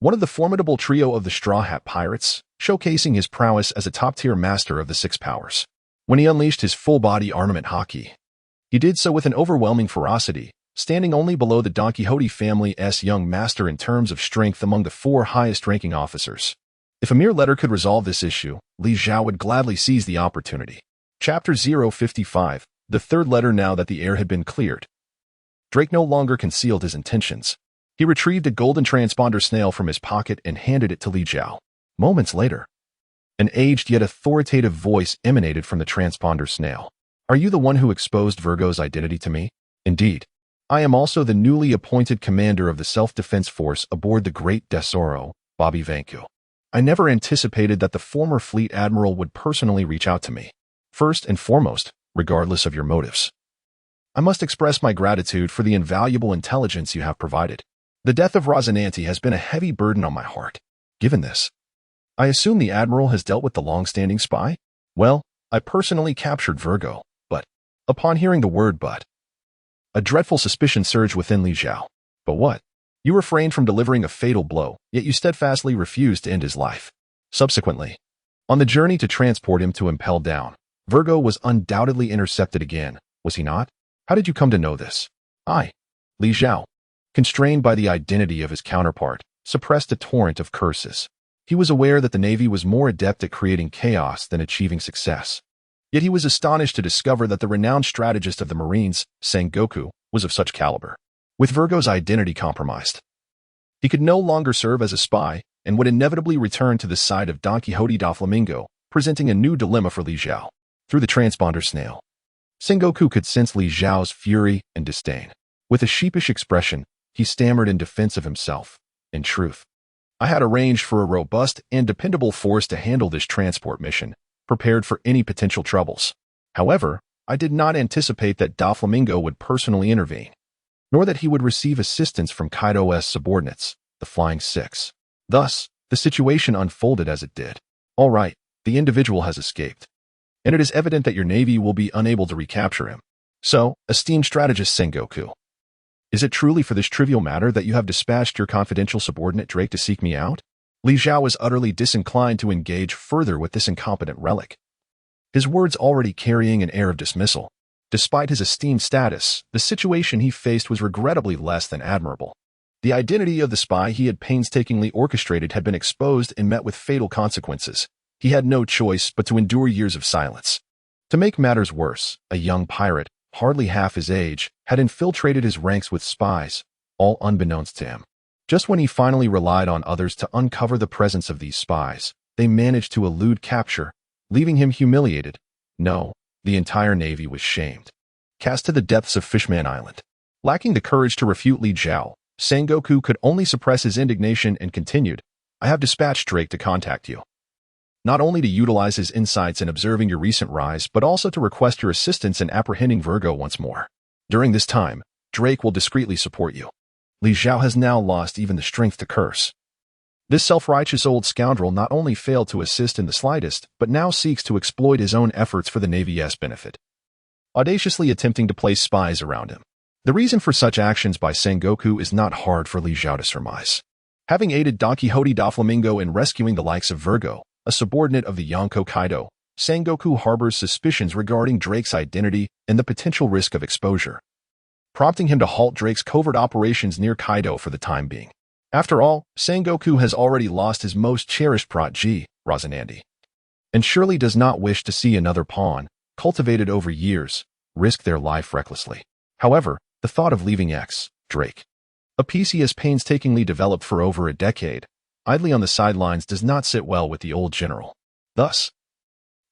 one of the formidable trio of the Straw Hat Pirates, showcasing his prowess as a top-tier master of the 6 powers. When he unleashed his full-body armament haki, he did so with an overwhelming ferocity, standing only below the Don Quixote family's young master in terms of strength among the 4 highest-ranking officers. If a mere letter could resolve this issue, Li Zhao would gladly seize the opportunity. Chapter 055, the third letter. Now that the air had been cleared, Drake no longer concealed his intentions. He retrieved a golden transponder snail from his pocket and handed it to Li Zhao. Moments later, an aged yet authoritative voice emanated from the transponder snail. Are you the one who exposed Virgo's identity to me? Indeed. I am also the newly appointed commander of the self-defense force aboard the Great Desoro, Bobby Vanku. I never anticipated that the former fleet admiral would personally reach out to me. First and foremost, regardless of your motives, I must express my gratitude for the invaluable intelligence you have provided. The death of Rocinante has been a heavy burden on my heart. Given this, I assume the admiral has dealt with the long-standing spy? Well, I personally captured Virgo, but, upon hearing the word but, a dreadful suspicion surged within Li Zhao. But what? You refrained from delivering a fatal blow, yet you steadfastly refused to end his life. Subsequently, on the journey to transport him to Impel Down, Virgo was undoubtedly intercepted again, was he not? How did you come to know this? I, Li Zhao, constrained by the identity of his counterpart, suppressed a torrent of curses. He was aware that the Navy was more adept at creating chaos than achieving success. Yet he was astonished to discover that the renowned strategist of the Marines, Sengoku, was of such caliber. With Virgo's identity compromised, he could no longer serve as a spy and would inevitably return to the side of Don Quixote Doflamingo, presenting a new dilemma for Li Zhao. Through the transponder snail, Sengoku could sense Li Zhao's fury and disdain. With a sheepish expression, he stammered in defense of himself. In truth, I had arranged for a robust and dependable force to handle this transport mission, prepared for any potential troubles. However, I did not anticipate that Doflamingo would personally intervene, nor that he would receive assistance from Kaido's subordinates, the Flying Six. Thus, the situation unfolded as it did. All right, the individual has escaped, and it is evident that your navy will be unable to recapture him. So, esteemed strategist Sengoku, is it truly for this trivial matter that you have dispatched your confidential subordinate Drake to seek me out? Li Zhao was utterly disinclined to engage further with this incompetent relic, his words already carrying an air of dismissal. Despite his esteemed status, the situation he faced was regrettably less than admirable. The identity of the spy he had painstakingly orchestrated had been exposed and met with fatal consequences. He had no choice but to endure years of silence. To make matters worse, a young pirate, hardly half his age, had infiltrated his ranks with spies, all unbeknownst to him. Just when he finally relied on others to uncover the presence of these spies, they managed to elude capture, leaving him humiliated. No, the entire navy was shamed, cast to the depths of Fishman Island. Lacking the courage to refute Li Zhao, Sengoku could only suppress his indignation and continued, I have dispatched Drake to contact you, not only to utilize his insights in observing your recent rise, but also to request your assistance in apprehending Virgo once more. During this time, Drake will discreetly support you. Li Zhao has now lost even the strength to curse. This self-righteous old scoundrel not only failed to assist in the slightest, but now seeks to exploit his own efforts for the Navy's benefit, audaciously attempting to place spies around him. The reason for such actions by Sengoku is not hard for Li Zhao to surmise. Having aided Don Quixote Doflamingo in rescuing the likes of Virgo, a subordinate of the Yonko Kaido, Sengoku harbors suspicions regarding Drake's identity and the potential risk of exposure, prompting him to halt Drake's covert operations near Kaido for the time being. After all, Sengoku has already lost his most cherished protege, Razanandi, and surely does not wish to see another pawn, cultivated over years, risk their life recklessly. However, the thought of leaving Drake, a piece he has painstakingly developed for over a decade, idly on the sidelines does not sit well with the old general. Thus,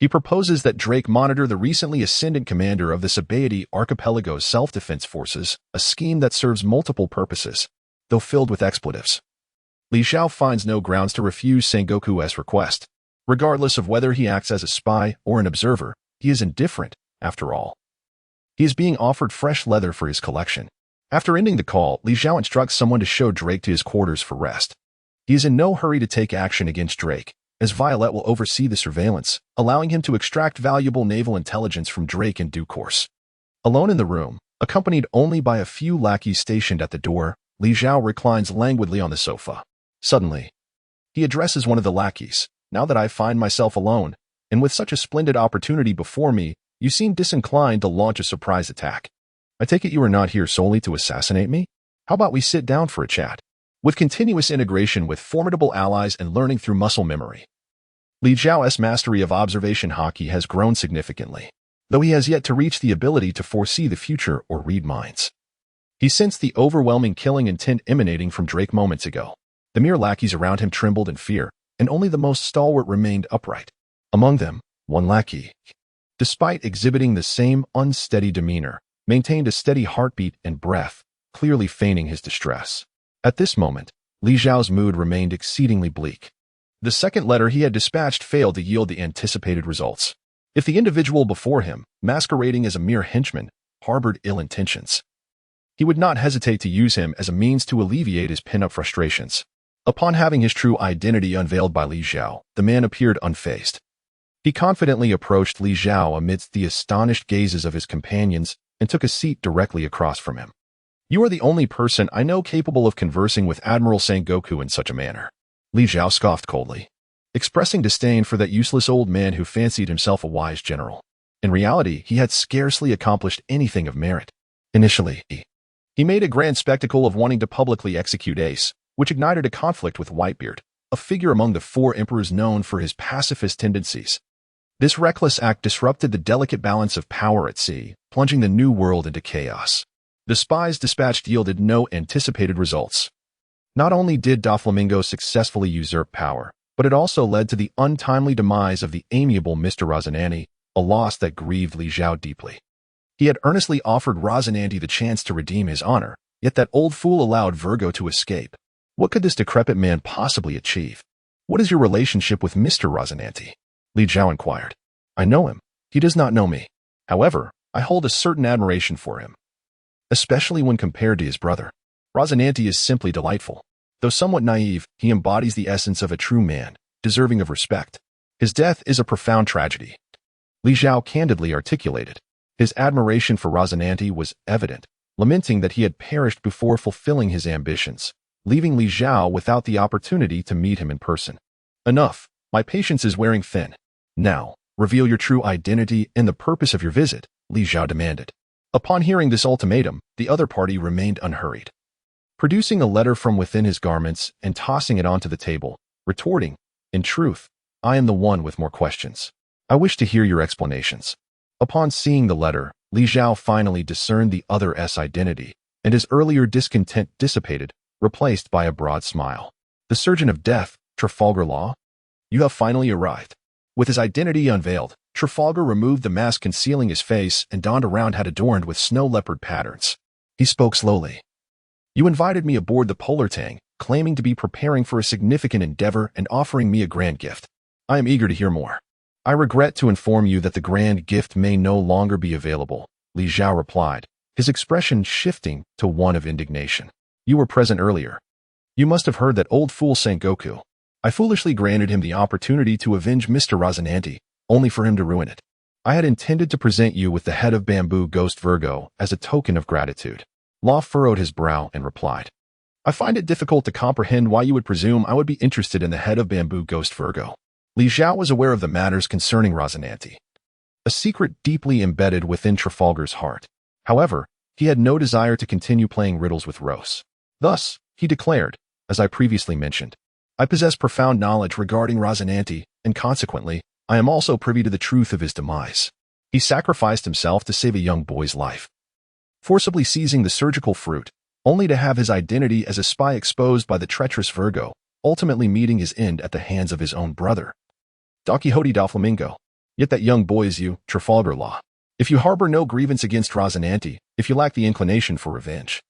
he proposes that Drake monitor the recently ascended commander of the Sabaody Archipelago's self-defense forces, a scheme that serves multiple purposes, though filled with expletives. Li Zhao finds no grounds to refuse Sengoku's request. Regardless of whether he acts as a spy or an observer, he is indifferent, after all. He is being offered fresh leather for his collection. After ending the call, Li Zhao instructs someone to show Drake to his quarters for rest. He is in no hurry to take action against Drake, as Violet will oversee the surveillance, allowing him to extract valuable naval intelligence from Drake in due course. Alone in the room, accompanied only by a few lackeys stationed at the door, Li Zhao reclines languidly on the sofa. Suddenly, he addresses one of the lackeys. Now that I find myself alone, and with such a splendid opportunity before me, you seem disinclined to launch a surprise attack. I take it you are not here solely to assassinate me? How about we sit down for a chat? With continuous integration with formidable allies and learning through muscle memory, Li Zhao's mastery of observation hockey has grown significantly, though he has yet to reach the ability to foresee the future or read minds. He sensed the overwhelming killing intent emanating from Drake moments ago. The mere lackeys around him trembled in fear, and only the most stalwart remained upright. Among them, one lackey, despite exhibiting the same unsteady demeanor, maintained a steady heartbeat and breath, clearly feigning his distress. At this moment, Li Zhao's mood remained exceedingly bleak. The second letter he had dispatched failed to yield the anticipated results. If the individual before him, masquerading as a mere henchman, harbored ill intentions, he would not hesitate to use him as a means to alleviate his pent-up frustrations. Upon having his true identity unveiled by Li Zhao, the man appeared unfazed. He confidently approached Li Zhao amidst the astonished gazes of his companions and took a seat directly across from him. You are the only person I know capable of conversing with Admiral Sengoku in such a manner. Li Zhao scoffed coldly, expressing disdain for that useless old man who fancied himself a wise general. In reality, he had scarcely accomplished anything of merit. Initially, he made a grand spectacle of wanting to publicly execute Ace, which ignited a conflict with Whitebeard, a figure among the four emperors known for his pacifist tendencies. This reckless act disrupted the delicate balance of power at sea, plunging the new world into chaos. The spies dispatched yielded no anticipated results. Not only did Doflamingo successfully usurp power, but it also led to the untimely demise of the amiable Mr. Razanandi, a loss that grieved Li Zhao deeply. He had earnestly offered Razanandi the chance to redeem his honor, yet that old fool allowed Virgo to escape. What could this decrepit man possibly achieve? What is your relationship with Mr. Rosinante? Li Zhao inquired. I know him. He does not know me. However, I hold a certain admiration for him, especially when compared to his brother. Rosinante is simply delightful. Though somewhat naive, he embodies the essence of a true man, deserving of respect. His death is a profound tragedy. Li Zhao candidly articulated. His admiration for Rosinante was evident, lamenting that he had perished before fulfilling his ambitions, leaving Li Zhao without the opportunity to meet him in person. Enough. My patience is wearing thin. Now, reveal your true identity and the purpose of your visit, Li Zhao demanded. Upon hearing this ultimatum, the other party remained unhurried. Producing a letter from within his garments and tossing it onto the table, retorting, in truth, I am the one with more questions. I wish to hear your explanations. Upon seeing the letter, Li Zhao finally discerned the other's identity, and his earlier discontent dissipated, replaced by a broad smile. The Surgeon of Death, Trafalgar Law? You have finally arrived. With his identity unveiled, Trafalgar removed the mask concealing his face and donned a round hat adorned with snow leopard patterns. He spoke slowly. You invited me aboard the Polar Tang, claiming to be preparing for a significant endeavor and offering me a grand gift. I am eager to hear more. I regret to inform you that the grand gift may no longer be available, Li Zhao replied, his expression shifting to one of indignation. You were present earlier. You must have heard that old fool Sengoku. I foolishly granted him the opportunity to avenge Mr. Rosinante, only for him to ruin it. I had intended to present you with the head of bamboo ghost Virgo as a token of gratitude. Law furrowed his brow and replied, I find it difficult to comprehend why you would presume I would be interested in the head of bamboo ghost Virgo. Li Zhao was aware of the matters concerning Rosinante, a secret deeply embedded within Trafalgar's heart. However, he had no desire to continue playing riddles with Rose. Thus, he declared, as I previously mentioned, I possess profound knowledge regarding Rosinante, and consequently, I am also privy to the truth of his demise. He sacrificed himself to save a young boy's life, forcibly seizing the surgical fruit, only to have his identity as a spy exposed by the treacherous Virgo, ultimately meeting his end at the hands of his own brother, Don Quixote da Flamingo. Yet that young boy is you, Trafalgar Law. If you harbor no grievance against Rosinante, if you lack the inclination for revenge,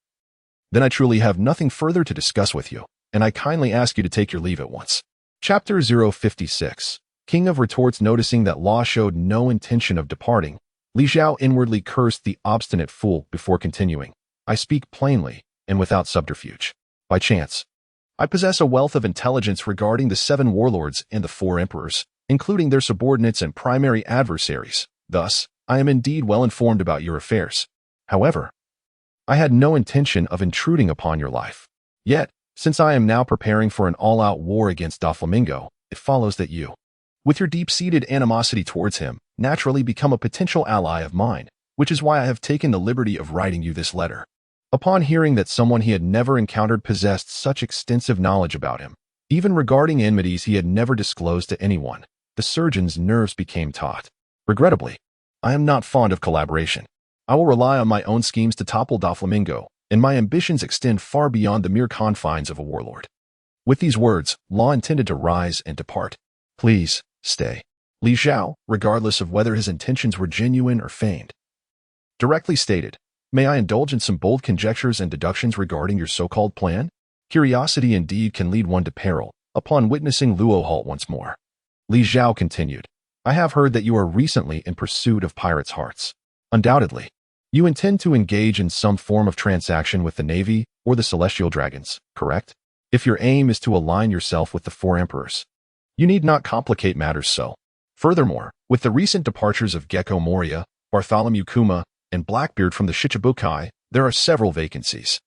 then I truly have nothing further to discuss with you, and I kindly ask you to take your leave at once. Chapter 056. King of Retorts. Noticing that Law showed no intention of departing, Li Zhao inwardly cursed the obstinate fool before continuing. I speak plainly, and without subterfuge. By chance, I possess a wealth of intelligence regarding the 7 warlords and the 4 emperors, including their subordinates and primary adversaries. Thus, I am indeed well informed about your affairs. However, I had no intention of intruding upon your life. Yet, since I am now preparing for an all-out war against Doflamingo, it follows that you, with your deep-seated animosity towards him, naturally become a potential ally of mine, which is why I have taken the liberty of writing you this letter. Upon hearing that someone he had never encountered possessed such extensive knowledge about him, even regarding enmities he had never disclosed to anyone, the surgeon's nerves became taut. Regrettably, I am not fond of collaboration. I will rely on my own schemes to topple Doflamingo, and my ambitions extend far beyond the mere confines of a warlord. With these words, Law intended to rise and depart. Please, stay. Li Zhao, regardless of whether his intentions were genuine or feigned, directly stated, May I indulge in some bold conjectures and deductions regarding your so-called plan? Curiosity indeed can lead one to peril. Upon witnessing Luo halt once more, Li Zhao continued, I have heard that you are recently in pursuit of pirates' hearts. Undoubtedly, you intend to engage in some form of transaction with the Navy or the Celestial Dragons, correct? If your aim is to align yourself with the 4 emperors, you need not complicate matters so. Furthermore, with the recent departures of Gecko Moria, Bartholomew Kuma, and Blackbeard from the Shichibukai, there are several vacancies.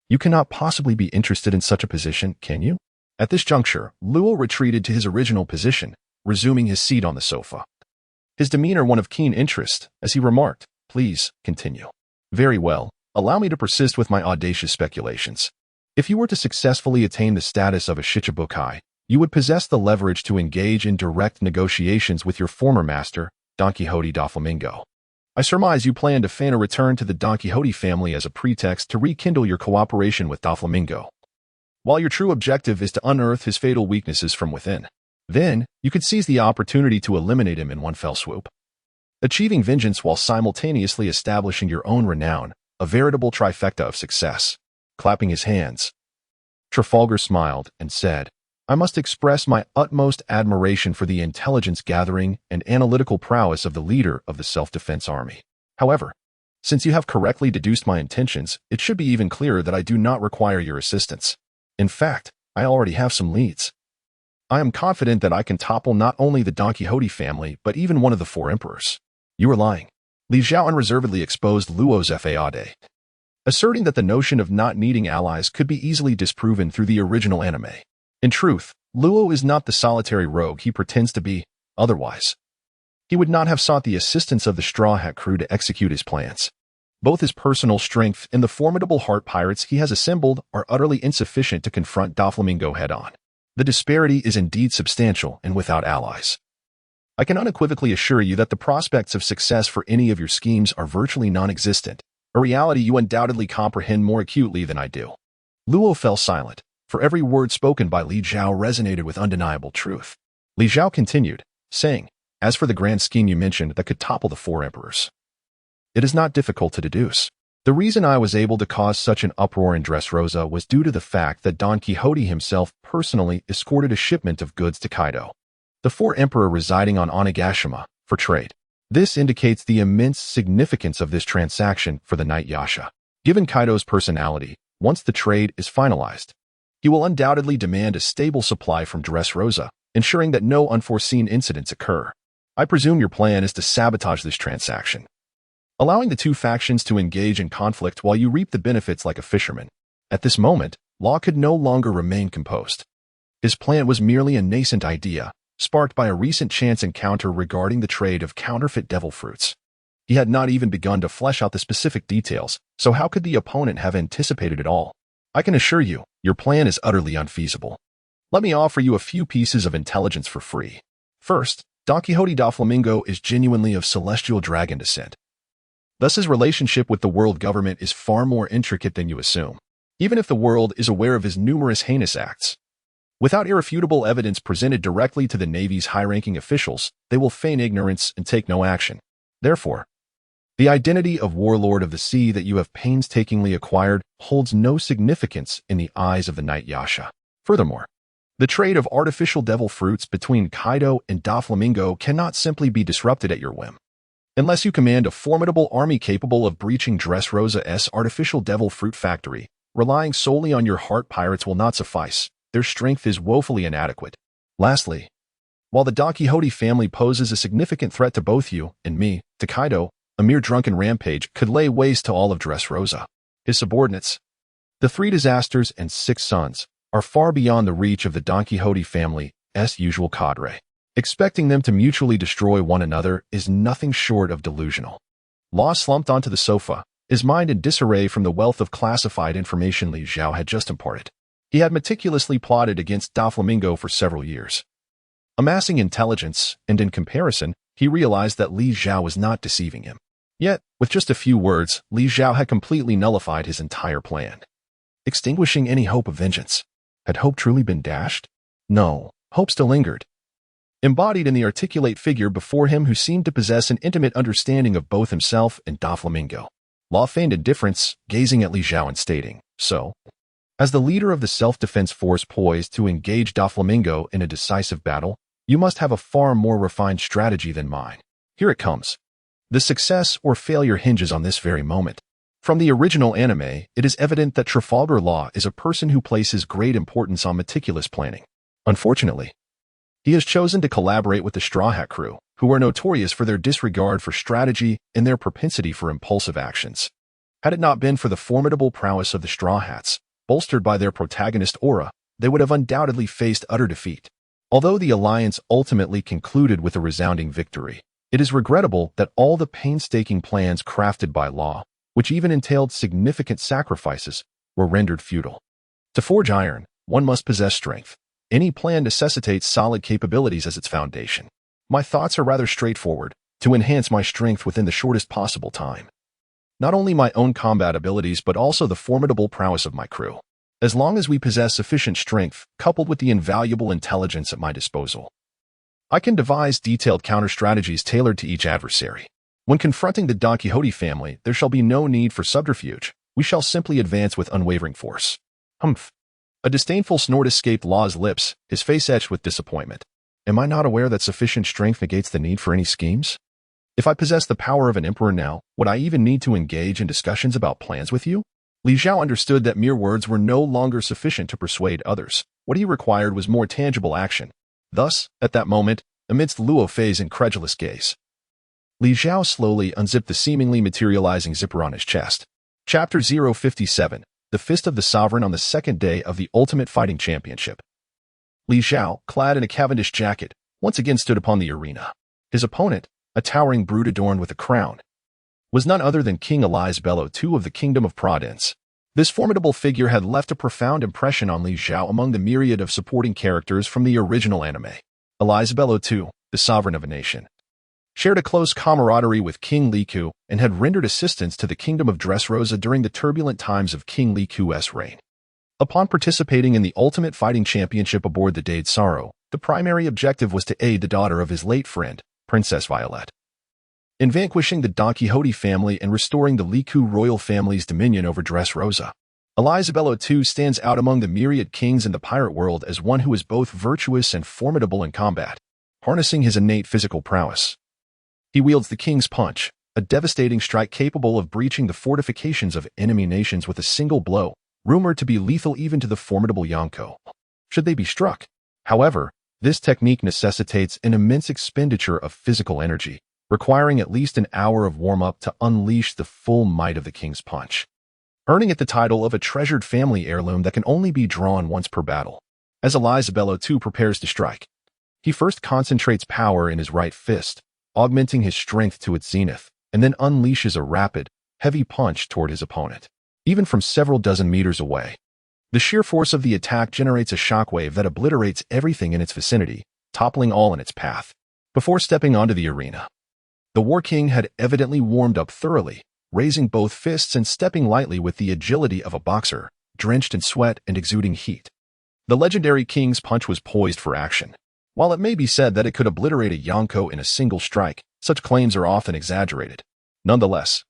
You cannot possibly be interested in such a position, can you? At this juncture, Luo retreated to his original position, resuming his seat on the sofa. His demeanor one of keen interest, as he remarked, Please, continue. Very well, allow me to persist with my audacious speculations. If you were to successfully attain the status of a Shichibukai, you would possess the leverage to engage in direct negotiations with your former master, Don Quixote da Flamingo. I surmise you plan to feign a return to the Don Quixote family as a pretext to rekindle your cooperation with Doflamingo, while your true objective is to unearth his fatal weaknesses from within. Then, you could seize the opportunity to eliminate him in one fell swoop, achieving vengeance while simultaneously establishing your own renown, a veritable trifecta of success. Clapping his hands, Trafalgar smiled and said, I must express my utmost admiration for the intelligence gathering and analytical prowess of the leader of the self-defense army. However, since you have correctly deduced my intentions, it should be even clearer that I do not require your assistance. In fact, I already have some leads. I am confident that I can topple not only the Don Quixote family, but even one of the four emperors. You are lying. Li Zhao unreservedly exposed Luo's fade, asserting that the notion of not needing allies could be easily disproven through the original anime. In truth, Luo is not the solitary rogue he pretends to be, otherwise he would not have sought the assistance of the Straw Hat crew to execute his plans. Both his personal strength and the formidable heart pirates he has assembled are utterly insufficient to confront Doflamingo head-on. The disparity is indeed substantial and without allies. I can unequivocally assure you that the prospects of success for any of your schemes are virtually non-existent, a reality you undoubtedly comprehend more acutely than I do. Luo fell silent, for every word spoken by Li Zhao resonated with undeniable truth. Li Zhao continued, saying, As for the grand scheme you mentioned that could topple the four emperors, it is not difficult to deduce. The reason I was able to cause such an uproar in Dressrosa was due to the fact that Don Quixote himself personally escorted a shipment of goods to Kaido, the four emperor residing on Onigashima, for trade. This indicates the immense significance of this transaction for the Knight Yasha. Given Kaido's personality, once the trade is finalized, he will undoubtedly demand a stable supply from Dressrosa, ensuring that no unforeseen incidents occur. I presume your plan is to sabotage this transaction, allowing the two factions to engage in conflict while you reap the benefits like a fisherman. At this moment, Law could no longer remain composed. His plan was merely a nascent idea, sparked by a recent chance encounter regarding the trade of counterfeit devil fruits. He had not even begun to flesh out the specific details, so how could the opponent have anticipated it all? I can assure you, your plan is utterly unfeasible. Let me offer you a few pieces of intelligence for free. First, Don Quixote Doflamingo is genuinely of celestial dragon descent. Thus his relationship with the world government is far more intricate than you assume, even if the world is aware of his numerous heinous acts. Without irrefutable evidence presented directly to the Navy's high-ranking officials, they will feign ignorance and take no action. Therefore, the identity of Warlord of the Sea that you have painstakingly acquired holds no significance in the eyes of the Knight Yasha. Furthermore, the trade of artificial devil fruits between Kaido and Doflamingo cannot simply be disrupted at your whim. Unless you command a formidable army capable of breaching Dressrosa's artificial devil fruit factory, relying solely on your heart pirates will not suffice. Their strength is woefully inadequate. Lastly, while the Don Quixote family poses a significant threat to both you and me, to Kaido, a mere drunken rampage could lay waste to all of Dressrosa. His subordinates, the three disasters and 6 sons, are far beyond the reach of the Don Quixote family's usual cadre. Expecting them to mutually destroy one another is nothing short of delusional. Law slumped onto the sofa, his mind in disarray from the wealth of classified information Li Zhao had just imparted. He had meticulously plotted against Doflamingo for several years, amassing intelligence, and in comparison, he realized that Li Zhao was not deceiving him. Yet, with just a few words, Li Zhao had completely nullified his entire plan, extinguishing any hope of vengeance. Had hope truly been dashed? No, hope still lingered, embodied in the articulate figure before him who seemed to possess an intimate understanding of both himself and Doflamingo. Law feigned indifference, gazing at Li Zhao and stating, So, as the leader of the self-defense force poised to engage Doflamingo in a decisive battle, you must have a far more refined strategy than mine. Here it comes. The success or failure hinges on this very moment. From the original anime, it is evident that Trafalgar Law is a person who places great importance on meticulous planning. Unfortunately, he has chosen to collaborate with the Straw Hat crew, who are notorious for their disregard for strategy and their propensity for impulsive actions. Had it not been for the formidable prowess of the Straw Hats, bolstered by their protagonist aura, they would have undoubtedly faced utter defeat. Although the alliance ultimately concluded with a resounding victory, it is regrettable that all the painstaking plans crafted by Law, which even entailed significant sacrifices, were rendered futile. To forge iron, one must possess strength. Any plan necessitates solid capabilities as its foundation. My thoughts are rather straightforward, to enhance my strength within the shortest possible time. Not only my own combat abilities but also the formidable prowess of my crew. As long as we possess sufficient strength, coupled with the invaluable intelligence at my disposal, I can devise detailed counter-strategies tailored to each adversary. When confronting the Don Quixote family, there shall be no need for subterfuge. We shall simply advance with unwavering force. Humph. A disdainful snort escaped Law's lips, his face etched with disappointment. Am I not aware that sufficient strength negates the need for any schemes? If I possess the power of an emperor now, would I even need to engage in discussions about plans with you? Li Zhao understood that mere words were no longer sufficient to persuade others. What he required was more tangible action. Thus, at that moment, amidst Luo Fei's incredulous gaze, Li Zhao slowly unzipped the seemingly materializing zipper on his chest. Chapter 057, The Fist of the Sovereign on the second day of the Ultimate Fighting Championship. Li Zhao, clad in a Cavendish jacket, once again stood upon the arena. His opponent, a towering brute adorned with a crown, was none other than King Bello II of the Kingdom of Provence. This formidable figure had left a profound impression on Li Zhao among the myriad of supporting characters from the original anime. Bello II, the sovereign of a nation, shared a close camaraderie with King Li Ku and had rendered assistance to the Kingdom of Dressrosa during the turbulent times of King Li Ku's reign. Upon participating in the Ultimate Fighting Championship aboard the Dade Sorrow, the primary objective was to aid the daughter of his late friend, Princess Violet, in vanquishing the Don Quixote family and restoring the Li Ku royal family's dominion over Dressrosa. Bello II stands out among the myriad kings in the pirate world as one who is both virtuous and formidable in combat, harnessing his innate physical prowess. He wields the King's Punch, a devastating strike capable of breaching the fortifications of enemy nations with a single blow, rumored to be lethal even to the formidable Yonko, should they be struck. However, this technique necessitates an immense expenditure of physical energy, requiring at least an hour of warm-up to unleash the full might of the King's Punch, earning it the title of a treasured family heirloom that can only be drawn once per battle. As Bello II prepares to strike, he first concentrates power in his right fist, augmenting his strength to its zenith, and then unleashes a rapid, heavy punch toward his opponent. Even from several dozen meters away, the sheer force of the attack generates a shockwave that obliterates everything in its vicinity, toppling all in its path. Before stepping onto the arena, the War King had evidently warmed up thoroughly, raising both fists and stepping lightly with the agility of a boxer, drenched in sweat and exuding heat. The legendary King's Punch was poised for action. While it may be said that it could obliterate a Yonko in a single strike, such claims are often exaggerated. Nonetheless,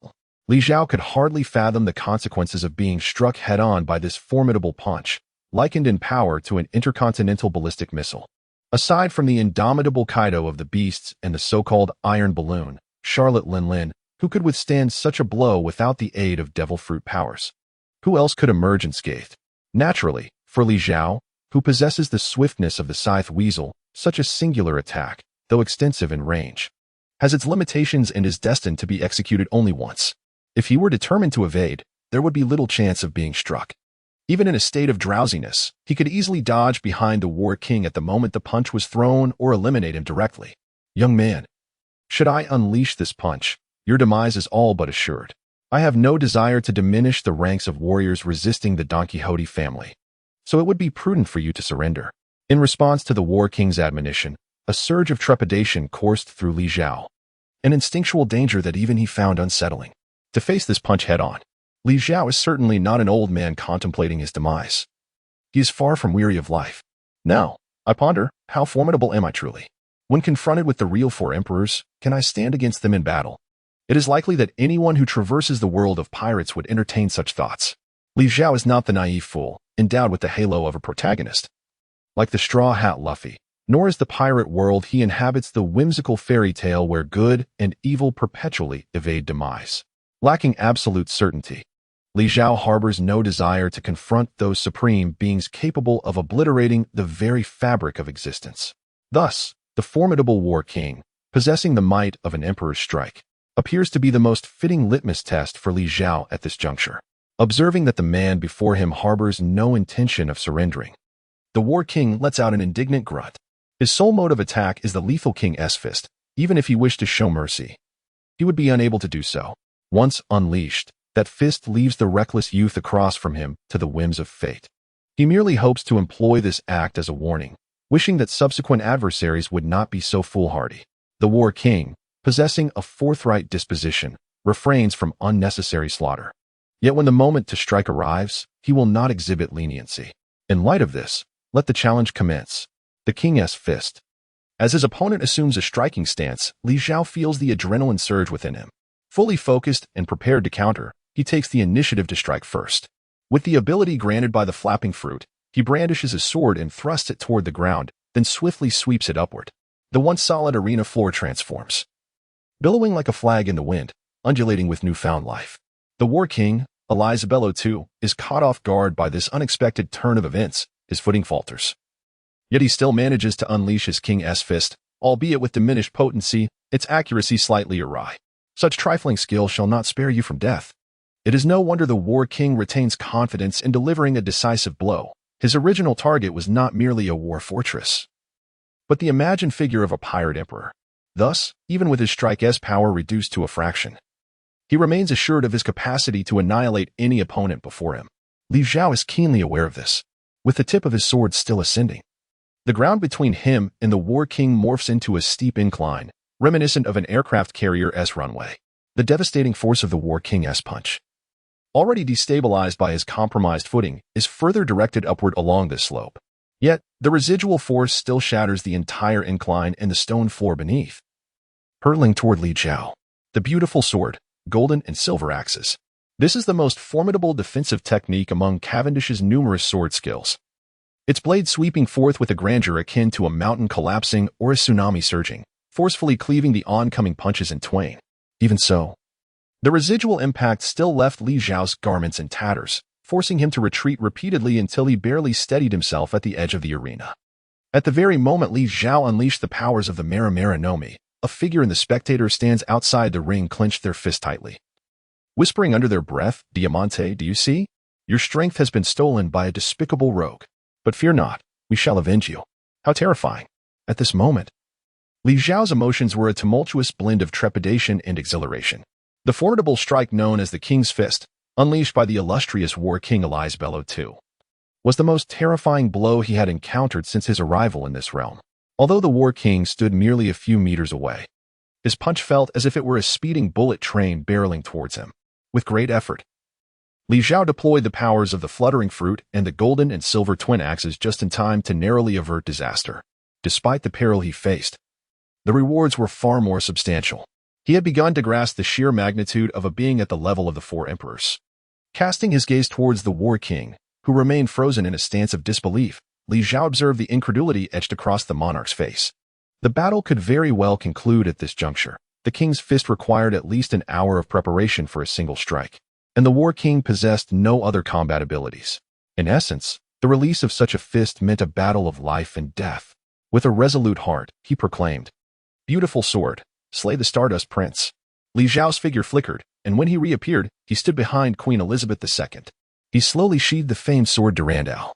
Li Zhao could hardly fathom the consequences of being struck head-on by this formidable punch, likened in power to an intercontinental ballistic missile. Aside from the indomitable Kaido of the Beasts and the so-called Iron Balloon, Charlotte Lin, who could withstand such a blow without the aid of devil fruit powers? Who else could emerge unscathed? Naturally, for Li Zhao, who possesses the swiftness of the Scythe Weasel, such a singular attack, though extensive in range, has its limitations and is destined to be executed only once. If he were determined to evade, there would be little chance of being struck. Even in a state of drowsiness, he could easily dodge behind the War King at the moment the punch was thrown or eliminate him directly. Young man, should I unleash this punch, your demise is all but assured. I have no desire to diminish the ranks of warriors resisting the Don Quixote family, so it would be prudent for you to surrender. In response to the War King's admonition, a surge of trepidation coursed through Li Zhao, an instinctual danger that even he found unsettling. To face this punch head-on, Li Zhao is certainly not an old man contemplating his demise. He is far from weary of life. Now, I ponder, how formidable am I truly? When confronted with the real four emperors, can I stand against them in battle? It is likely that anyone who traverses the world of pirates would entertain such thoughts. Li Zhao is not the naive fool, endowed with the halo of a protagonist. Like the Straw Hat Luffy, nor is the pirate world he inhabits the whimsical fairy tale where good and evil perpetually evade demise. Lacking absolute certainty, Li Zhao harbors no desire to confront those supreme beings capable of obliterating the very fabric of existence. Thus, the formidable War King, possessing the might of an emperor's strike, appears to be the most fitting litmus test for Li Zhao at this juncture. Observing that the man before him harbors no intention of surrendering, the War King lets out an indignant grunt. His sole mode of attack is the lethal King's Fist. Even if he wished to show mercy, he would be unable to do so. Once unleashed, that fist leaves the reckless youth across from him to the whims of fate. He merely hopes to employ this act as a warning, wishing that subsequent adversaries would not be so foolhardy. The War King, possessing a forthright disposition, refrains from unnecessary slaughter. Yet when the moment to strike arrives, he will not exhibit leniency. In light of this, let the challenge commence. The King's Fist. As his opponent assumes a striking stance, Li Zhao feels the adrenaline surge within him. Fully focused and prepared to counter, he takes the initiative to strike first. With the ability granted by the flapping fruit, He brandishes his sword and thrusts it toward the ground, then swiftly sweeps it upward. The once solid arena floor transforms, billowing like a flag in the wind, undulating with newfound life. The War King, Elizabello II, is caught off guard by this unexpected turn of events. His footing falters. Yet he still manages to unleash his King's fist, albeit with diminished potency, its accuracy slightly awry. Such trifling skill shall not spare you from death. It is no wonder the War King retains confidence in delivering a decisive blow. His original target was not merely a war fortress, but the imagined figure of a pirate emperor. Thus, even with his strike-S power reduced to a fraction, he remains assured of his capacity to annihilate any opponent before him. Li Zhao is keenly aware of this, with the tip of his sword still ascending. The ground between him and the War King morphs into a steep incline, reminiscent of an aircraft carrier's runway. The devastating force of the War King's punch, already destabilized by his compromised footing, is further directed upward along this slope. Yet, the residual force still shatters the entire incline and the stone floor beneath. Hurtling toward Li Zhao, the beautiful sword, golden and silver axes. This is the most formidable defensive technique among Cavendish's numerous sword skills. Its blade sweeping forth with a grandeur akin to a mountain collapsing or a tsunami surging, forcefully cleaving the oncoming punches in twain. Even so, the residual impact still left Li Zhao's garments in tatters, forcing him to retreat repeatedly until he barely steadied himself at the edge of the arena. At the very moment Li Zhao unleashed the powers of the Mara Nomi, a figure in the spectator stands outside the ring clenched their fist tightly, whispering under their breath, "Diamante, do you see? Your strength has been stolen by a despicable rogue. But fear not, we shall avenge you." How terrifying. At this moment, Li Zhao's emotions were a tumultuous blend of trepidation and exhilaration. The formidable strike known as the King's Fist, unleashed by the illustrious War King Elizabello II, was the most terrifying blow he had encountered since his arrival in this realm. Although the War King stood merely a few meters away, his punch felt as if it were a speeding bullet train barreling towards him. With great effort, Li Zhao deployed the powers of the Fluttering Fruit and the golden and silver twin axes just in time to narrowly avert disaster. Despite the peril he faced, the rewards were far more substantial. He had begun to grasp the sheer magnitude of a being at the level of the four emperors. Casting his gaze towards the War King, who remained frozen in a stance of disbelief, Li Zhao observed the incredulity etched across the monarch's face. The battle could very well conclude at this juncture. The King's Fist required at least an hour of preparation for a single strike, and the War King possessed no other combat abilities. In essence, the release of such a fist meant a battle of life and death. With a resolute heart, he proclaimed, "Beautiful sword, slay the Stardust Prince." Li Zhao's figure flickered, and when he reappeared, he stood behind Queen Elizabeth II. He slowly sheathed the famed sword Durandal,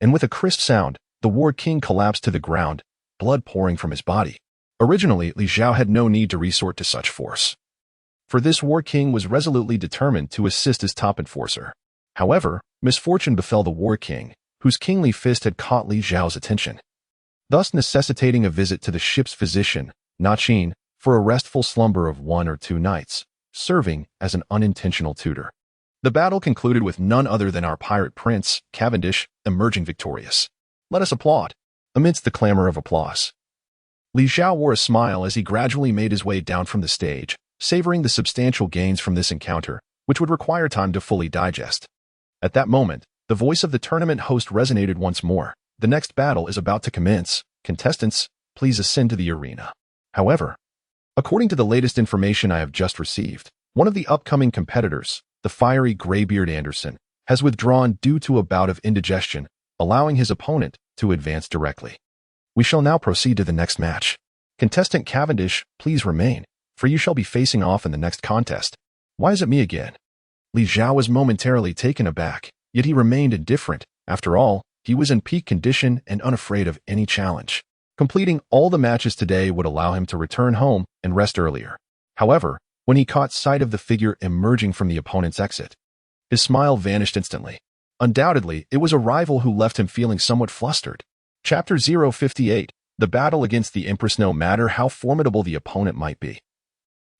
and with a crisp sound, the War King collapsed to the ground, blood pouring from his body. Originally, Li Zhao had no need to resort to such force, for this War King was resolutely determined to assist his top enforcer. However, misfortune befell the War King, whose kingly fist had caught Li Zhao's attention, thus necessitating a visit to the ship's physician, Nachin, for a restful slumber of 1 or 2 nights, serving as an unintentional tutor. The battle concluded with none other than our pirate prince, Cavendish, emerging victorious. Let us applaud. Amidst the clamor of applause, Li Zhao wore a smile as he gradually made his way down from the stage, savoring the substantial gains from this encounter, which would require time to fully digest. At that moment, the voice of the tournament host resonated once more. The next battle is about to commence. Contestants, please ascend to the arena. However, according to the latest information I have just received, one of the upcoming competitors, the fiery Greybeard Anderson, has withdrawn due to a bout of indigestion, allowing his opponent to advance directly. We shall now proceed to the next match. Contestant Cavendish, please remain, for you shall be facing off in the next contest. Why is it me again? Li Zhao was momentarily taken aback, yet he remained indifferent. After all, he was in peak condition and unafraid of any challenge. Completing all the matches today would allow him to return home and rest earlier. However, when he caught sight of the figure emerging from the opponent's exit, his smile vanished instantly. Undoubtedly, it was a rival who left him feeling somewhat flustered. Chapter 058, The Battle Against the Empress. No matter how formidable the opponent might be,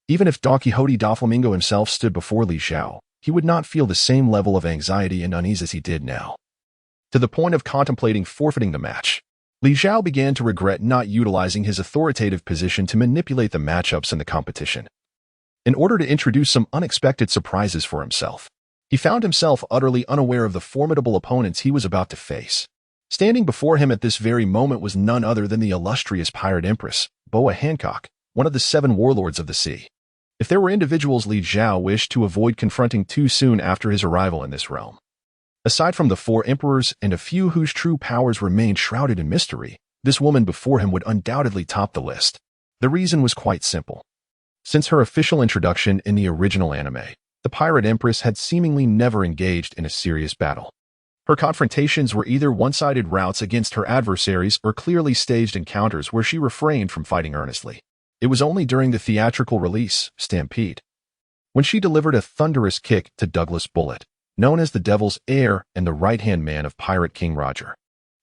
even if Don Quixote Doflamingo himself stood before Li Zhao, he would not feel the same level of anxiety and unease as he did now. To the point of contemplating forfeiting the match, Li Zhao began to regret not utilizing his authoritative position to manipulate the matchups in the competition, in order to introduce some unexpected surprises for himself. He found himself utterly unaware of the formidable opponents he was about to face. Standing before him at this very moment was none other than the illustrious pirate empress, Boa Hancock, one of the 7 warlords of the sea. If there were individuals Li Zhao wished to avoid confronting too soon after his arrival in this realm, aside from the 4 emperors and a few whose true powers remained shrouded in mystery, this woman before him would undoubtedly top the list. The reason was quite simple. Since her official introduction in the original anime, the pirate empress had seemingly never engaged in a serious battle. Her confrontations were either one-sided routs against her adversaries or clearly staged encounters where she refrained from fighting earnestly. It was only during the theatrical release, Stampede, when she delivered a thunderous kick to Douglas Bullet, known as the Devil's Heir and the right-hand man of Pirate King Roger,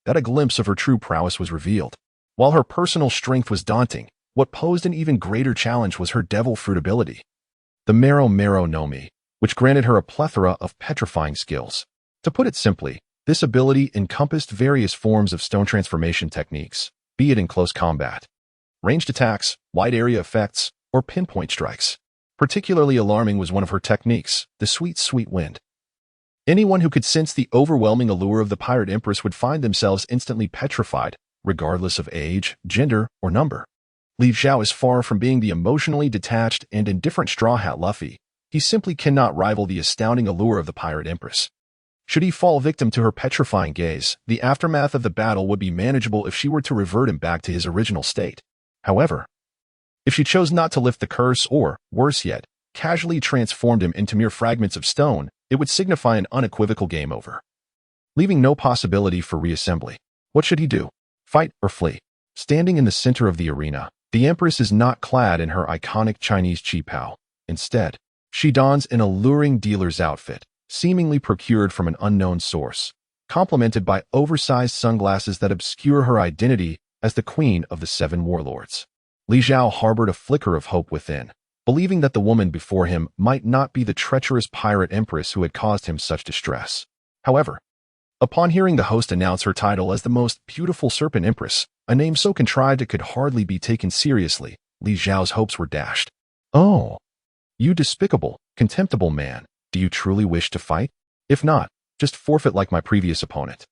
that a glimpse of her true prowess was revealed. While her personal strength was daunting, what posed an even greater challenge was her devil fruit ability, the Mero Mero no Mi, which granted her a plethora of petrifying skills. To put it simply, this ability encompassed various forms of stone transformation techniques, be it in close combat, ranged attacks, wide area effects, or pinpoint strikes. Particularly alarming was one of her techniques, the Sweet Sweet Wind. Anyone who could sense the overwhelming allure of the Pirate Empress would find themselves instantly petrified, regardless of age, gender, or number. Li Zhao is far from being the emotionally detached and indifferent Straw Hat Luffy. He simply cannot rival the astounding allure of the Pirate Empress. Should he fall victim to her petrifying gaze, the aftermath of the battle would be manageable if she were to revert him back to his original state. However, if she chose not to lift the curse or, worse yet, casually transformed him into mere fragments of stone, it would signify an unequivocal game over, leaving no possibility for reassembly. What should he do? Fight or flee? Standing in the center of the arena, the Empress is not clad in her iconic Chinese qipao. Instead, she dons an alluring dealer's outfit, seemingly procured from an unknown source, complemented by oversized sunglasses that obscure her identity as the Queen of the 7 Warlords. Li Zhao harbored a flicker of hope within, believing that the woman before him might not be the treacherous pirate empress who had caused him such distress. However, upon hearing the host announce her title as the most beautiful serpent empress, a name so contrived it could hardly be taken seriously, Li Zhao's hopes were dashed. "Oh, you despicable, contemptible man, do you truly wish to fight? If not, just forfeit like my previous opponent,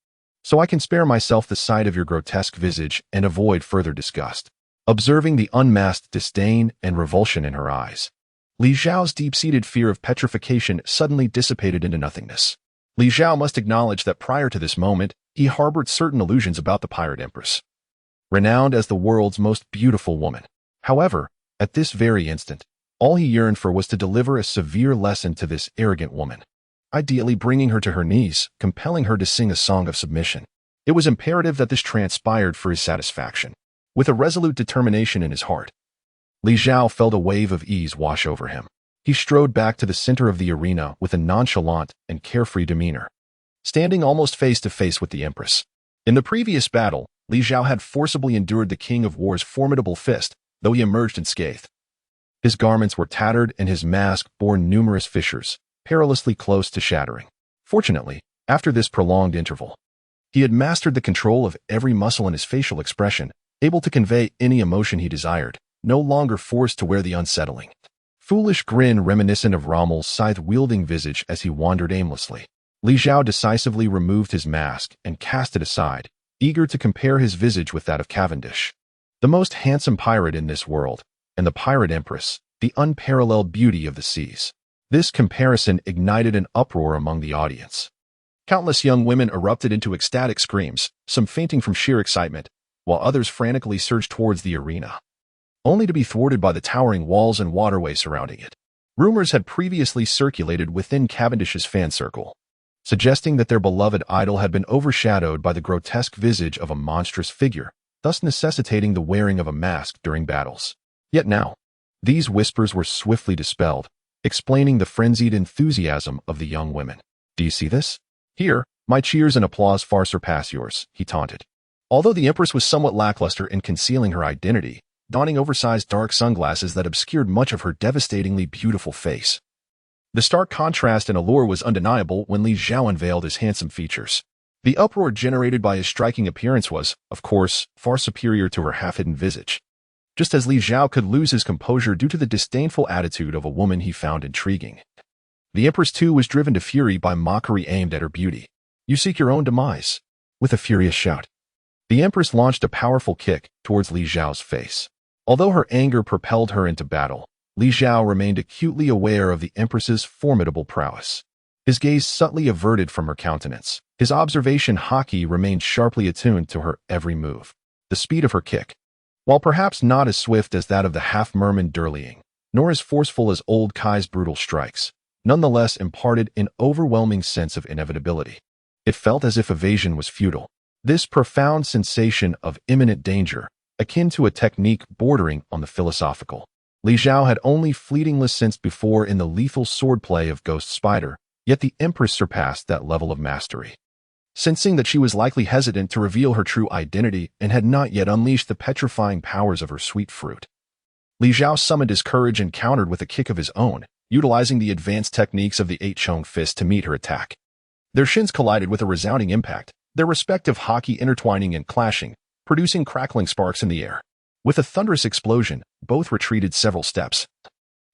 so I can spare myself the sight of your grotesque visage and avoid further disgust." Observing the unmasked disdain and revulsion in her eyes, Li Zhao's deep-seated fear of petrification suddenly dissipated into nothingness. Li Zhao must acknowledge that prior to this moment, he harbored certain illusions about the Pirate Empress, renowned as the world's most beautiful woman. However, at this very instant, all he yearned for was to deliver a severe lesson to this arrogant woman, ideally bringing her to her knees, compelling her to sing a song of submission. It was imperative that this transpired for his satisfaction. With a resolute determination in his heart, Li Zhao felt a wave of ease wash over him. He strode back to the center of the arena with a nonchalant and carefree demeanor, standing almost face to face with the Empress. In the previous battle, Li Zhao had forcibly endured the King of War's formidable fist, though he emerged unscathed. His garments were tattered and his mask bore numerous fissures, perilously close to shattering. Fortunately, after this prolonged interval, he had mastered the control of every muscle in his facial expression, able to convey any emotion he desired, no longer forced to wear the unsettling, foolish grin reminiscent of Rommel's scythe-wielding visage as he wandered aimlessly. Li Zhao decisively removed his mask and cast it aside, eager to compare his visage with that of Cavendish, the most handsome pirate in this world, and the Pirate Empress, the unparalleled beauty of the seas. This comparison ignited an uproar among the audience. Countless young women erupted into ecstatic screams, some fainting from sheer excitement, while others frantically surged towards the arena, only to be thwarted by the towering walls and waterway surrounding it. Rumors had previously circulated within Cavendish's fan circle, suggesting that their beloved idol had been overshadowed by the grotesque visage of a monstrous figure, thus necessitating the wearing of a mask during battles. Yet now, these whispers were swiftly dispelled, explaining the frenzied enthusiasm of the young women. "Do you see this? Here, my cheers and applause far surpass yours," he taunted. Although the Empress was somewhat lackluster in concealing her identity, donning oversized dark sunglasses that obscured much of her devastatingly beautiful face, the stark contrast and allure was undeniable when Li Zhao unveiled his handsome features. The uproar generated by his striking appearance was, of course, far superior to her half-hidden visage, just as Li Zhao could lose his composure due to the disdainful attitude of a woman he found intriguing. The Empress too was driven to fury by mockery aimed at her beauty. "You seek your own demise." With a furious shout, the Empress launched a powerful kick towards Li Zhao's face. Although her anger propelled her into battle, Li Zhao remained acutely aware of the Empress's formidable prowess. His gaze subtly averted from her countenance. His observation haki remained sharply attuned to her every move. The speed of her kick, while perhaps not as swift as that of the half-merman Durling, nor as forceful as old Kai's brutal strikes, nonetheless imparted an overwhelming sense of inevitability. It felt as if evasion was futile. This profound sensation of imminent danger, akin to a technique bordering on the philosophical. Li Zhao had only fleetingly sensed before in the lethal swordplay of Ghost Spider, yet the Empress surpassed that level of mastery. Sensing that she was likely hesitant to reveal her true identity and had not yet unleashed the petrifying powers of her sweet fruit, Li Zhao summoned his courage and countered with a kick of his own, utilizing the advanced techniques of the eight-chong fist to meet her attack. Their shins collided with a resounding impact, their respective haki intertwining and clashing, producing crackling sparks in the air. With a thunderous explosion, both retreated several steps,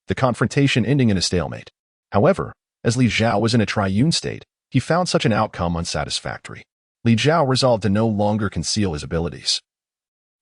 the confrontation ending in a stalemate. However, as Li Zhao was in a triune state, he found such an outcome unsatisfactory. Li Zhao resolved to no longer conceal his abilities.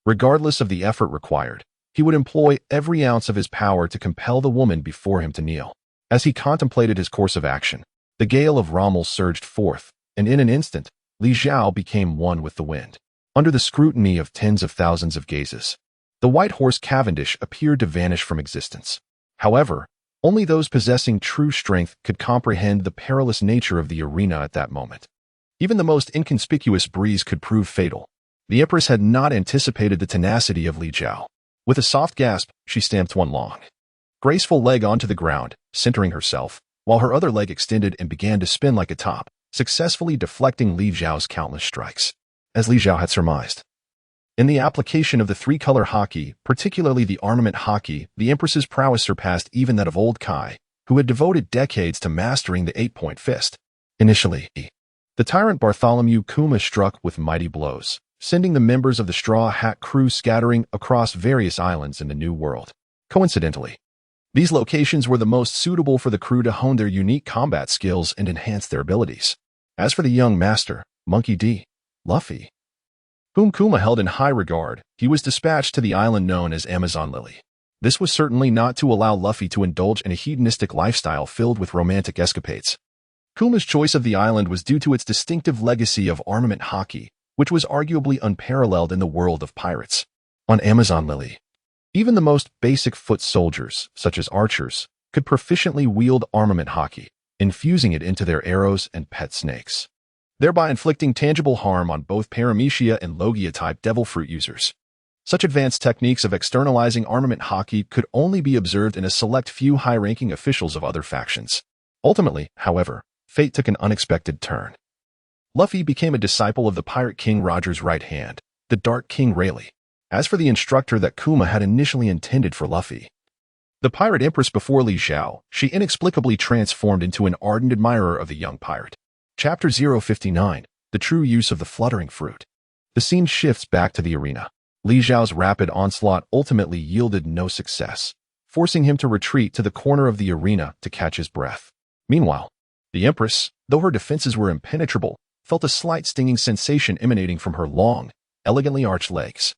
Regardless of the effort required, he would employ every ounce of his power to compel the woman before him to kneel. As he contemplated his course of action, the gale of Rommel surged forth, and in an instant, Li Zhao became one with the wind. Under the scrutiny of tens of thousands of gazes, the white horse Cavendish appeared to vanish from existence. However, only those possessing true strength could comprehend the perilous nature of the arena at that moment. Even the most inconspicuous breeze could prove fatal. The Empress had not anticipated the tenacity of Li Zhao. With a soft gasp, she stamped one long, graceful leg onto the ground, centering herself, while her other leg extended and began to spin like a top, successfully deflecting Li Zhao's countless strikes. As Li Zhao had surmised, in the application of the three-color haki, particularly the armament haki, the Empress's prowess surpassed even that of old Kai, who had devoted decades to mastering the eight-point fist. Initially, the tyrant Bartholomew Kuma struck with mighty blows, sending the members of the Straw Hat crew scattering across various islands in the New World. Coincidentally, these locations were the most suitable for the crew to hone their unique combat skills and enhance their abilities. As for the young master, Monkey D. Luffy, whom Kuma held in high regard, he was dispatched to the island known as Amazon Lily. This was certainly not to allow Luffy to indulge in a hedonistic lifestyle filled with romantic escapades. Kuma's choice of the island was due to its distinctive legacy of armament haki, which was arguably unparalleled in the world of pirates. On Amazon Lily, even the most basic foot soldiers, such as archers, could proficiently wield armament haki, infusing it into their arrows and pet snakes, thereby inflicting tangible harm on both Paramecia and Logia-type devil fruit users. Such advanced techniques of externalizing armament haki could only be observed in a select few high-ranking officials of other factions. Ultimately, however, fate took an unexpected turn. Luffy became a disciple of the Pirate King Roger's right hand, the Dark King Rayleigh. As for the instructor that Kuma had initially intended for Luffy, the Pirate Empress before Li Zhao, she inexplicably transformed into an ardent admirer of the young pirate. Chapter 059, The True Use of the Fluttering Fruit. The scene shifts back to the arena. Li Zhao's rapid onslaught ultimately yielded no success, forcing him to retreat to the corner of the arena to catch his breath. Meanwhile, the Empress, though her defenses were impenetrable, felt a slight stinging sensation emanating from her long, elegantly arched legs.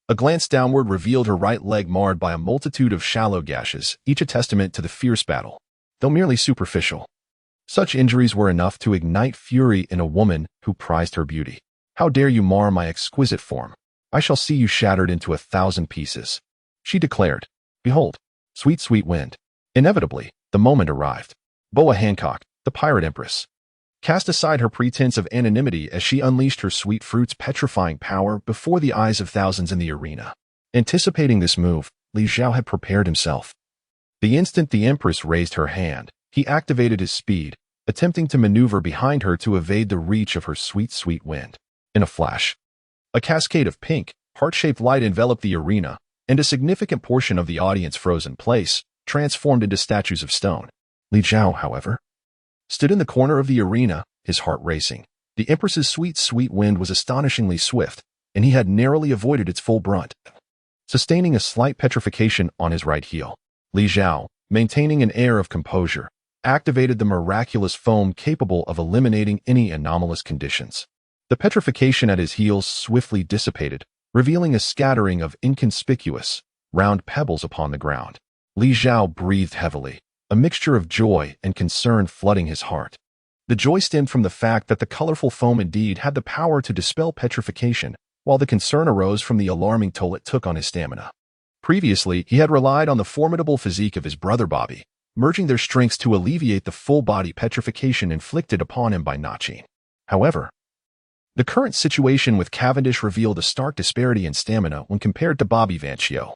A glance downward revealed her right leg marred by a multitude of shallow gashes, each a testament to the fierce battle, though merely superficial. Such injuries were enough to ignite fury in a woman who prized her beauty. "How dare you mar my exquisite form? I shall see you shattered into 1,000 pieces," she declared. Behold, sweet, sweet wind. Inevitably, the moment arrived. Boa Hancock, the Pirate Empress, cast aside her pretense of anonymity as she unleashed her sweet fruit's petrifying power before the eyes of thousands in the arena. Anticipating this move, Li Zhao had prepared himself. The instant the Empress raised her hand, he activated his speed, attempting to maneuver behind her to evade the reach of her sweet, sweet wind. In a flash, a cascade of pink, heart-shaped light enveloped the arena, and a significant portion of the audience froze in place, transformed into statues of stone. Li Zhao, however, stood in the corner of the arena, his heart racing. The Empress's sweet, sweet wind was astonishingly swift, and he had narrowly avoided its full brunt. Sustaining a slight petrification on his right heel, Li Zhao, maintaining an air of composure, activated the miraculous foam capable of eliminating any anomalous conditions. The petrification at his heels swiftly dissipated, revealing a scattering of inconspicuous, round pebbles upon the ground. Li Zhao breathed heavily, a mixture of joy and concern flooding his heart. The joy stemmed from the fact that the colorful foam indeed had the power to dispel petrification, while the concern arose from the alarming toll it took on his stamina. Previously, he had relied on the formidable physique of his brother Bobby, merging their strengths to alleviate the full-body petrification inflicted upon him by Nachin. However, the current situation with Cavendish revealed a stark disparity in stamina when compared to Bobby Vanchio.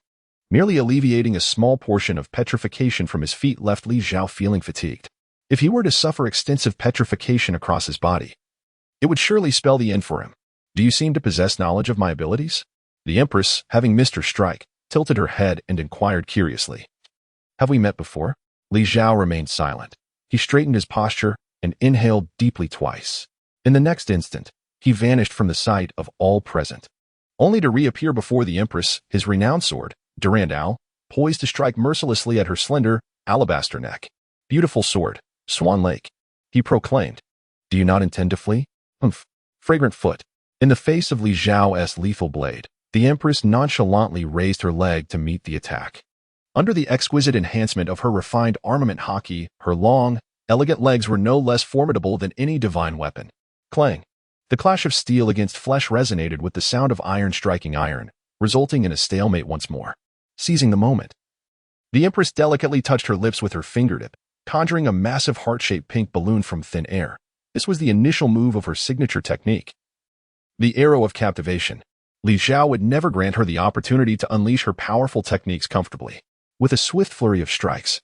Merely alleviating a small portion of petrification from his feet left Li Zhao feeling fatigued. If he were to suffer extensive petrification across his body, it would surely spell the end for him. Do you seem to possess knowledge of my abilities? The Empress, having missed her strike, tilted her head and inquired curiously. Have we met before? Li Zhao remained silent. He straightened his posture and inhaled deeply twice. In the next instant, he vanished from the sight of all present, only to reappear before the Empress, his renowned sword, Durandal, poised to strike mercilessly at her slender, alabaster neck. Beautiful sword, Swan Lake, he proclaimed. Do you not intend to flee? Humph. Fragrant foot. In the face of Li Zhao's lethal blade, the Empress nonchalantly raised her leg to meet the attack. Under the exquisite enhancement of her refined armament haki, her long, elegant legs were no less formidable than any divine weapon. Clang. The clash of steel against flesh resonated with the sound of iron striking iron, resulting in a stalemate once more. Seizing the moment, the Empress delicately touched her lips with her fingertip, conjuring a massive heart-shaped pink balloon from thin air. This was the initial move of her signature technique. The arrow of captivation. Li Zhao would never grant her the opportunity to unleash her powerful techniques comfortably. With a swift flurry of strikes,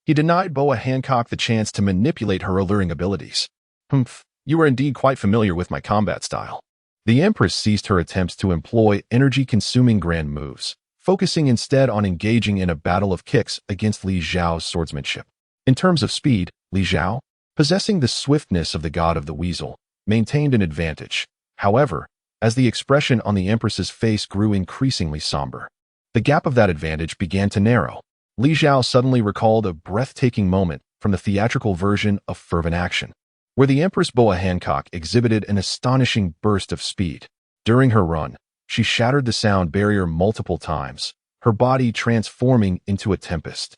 he denied Boa Hancock the chance to manipulate her alluring abilities. Humph, you are indeed quite familiar with my combat style. The Empress ceased her attempts to employ energy-consuming grand moves, focusing instead on engaging in a battle of kicks against Li Zhao's swordsmanship. In terms of speed, Li Zhao, possessing the swiftness of the god of the weasel, maintained an advantage. However, as the expression on the Empress's face grew increasingly somber, the gap of that advantage began to narrow. Li Zhao suddenly recalled a breathtaking moment from the theatrical version of Fervent Action, where the Empress Boa Hancock exhibited an astonishing burst of speed. During her run, she shattered the sound barrier multiple times, her body transforming into a tempest.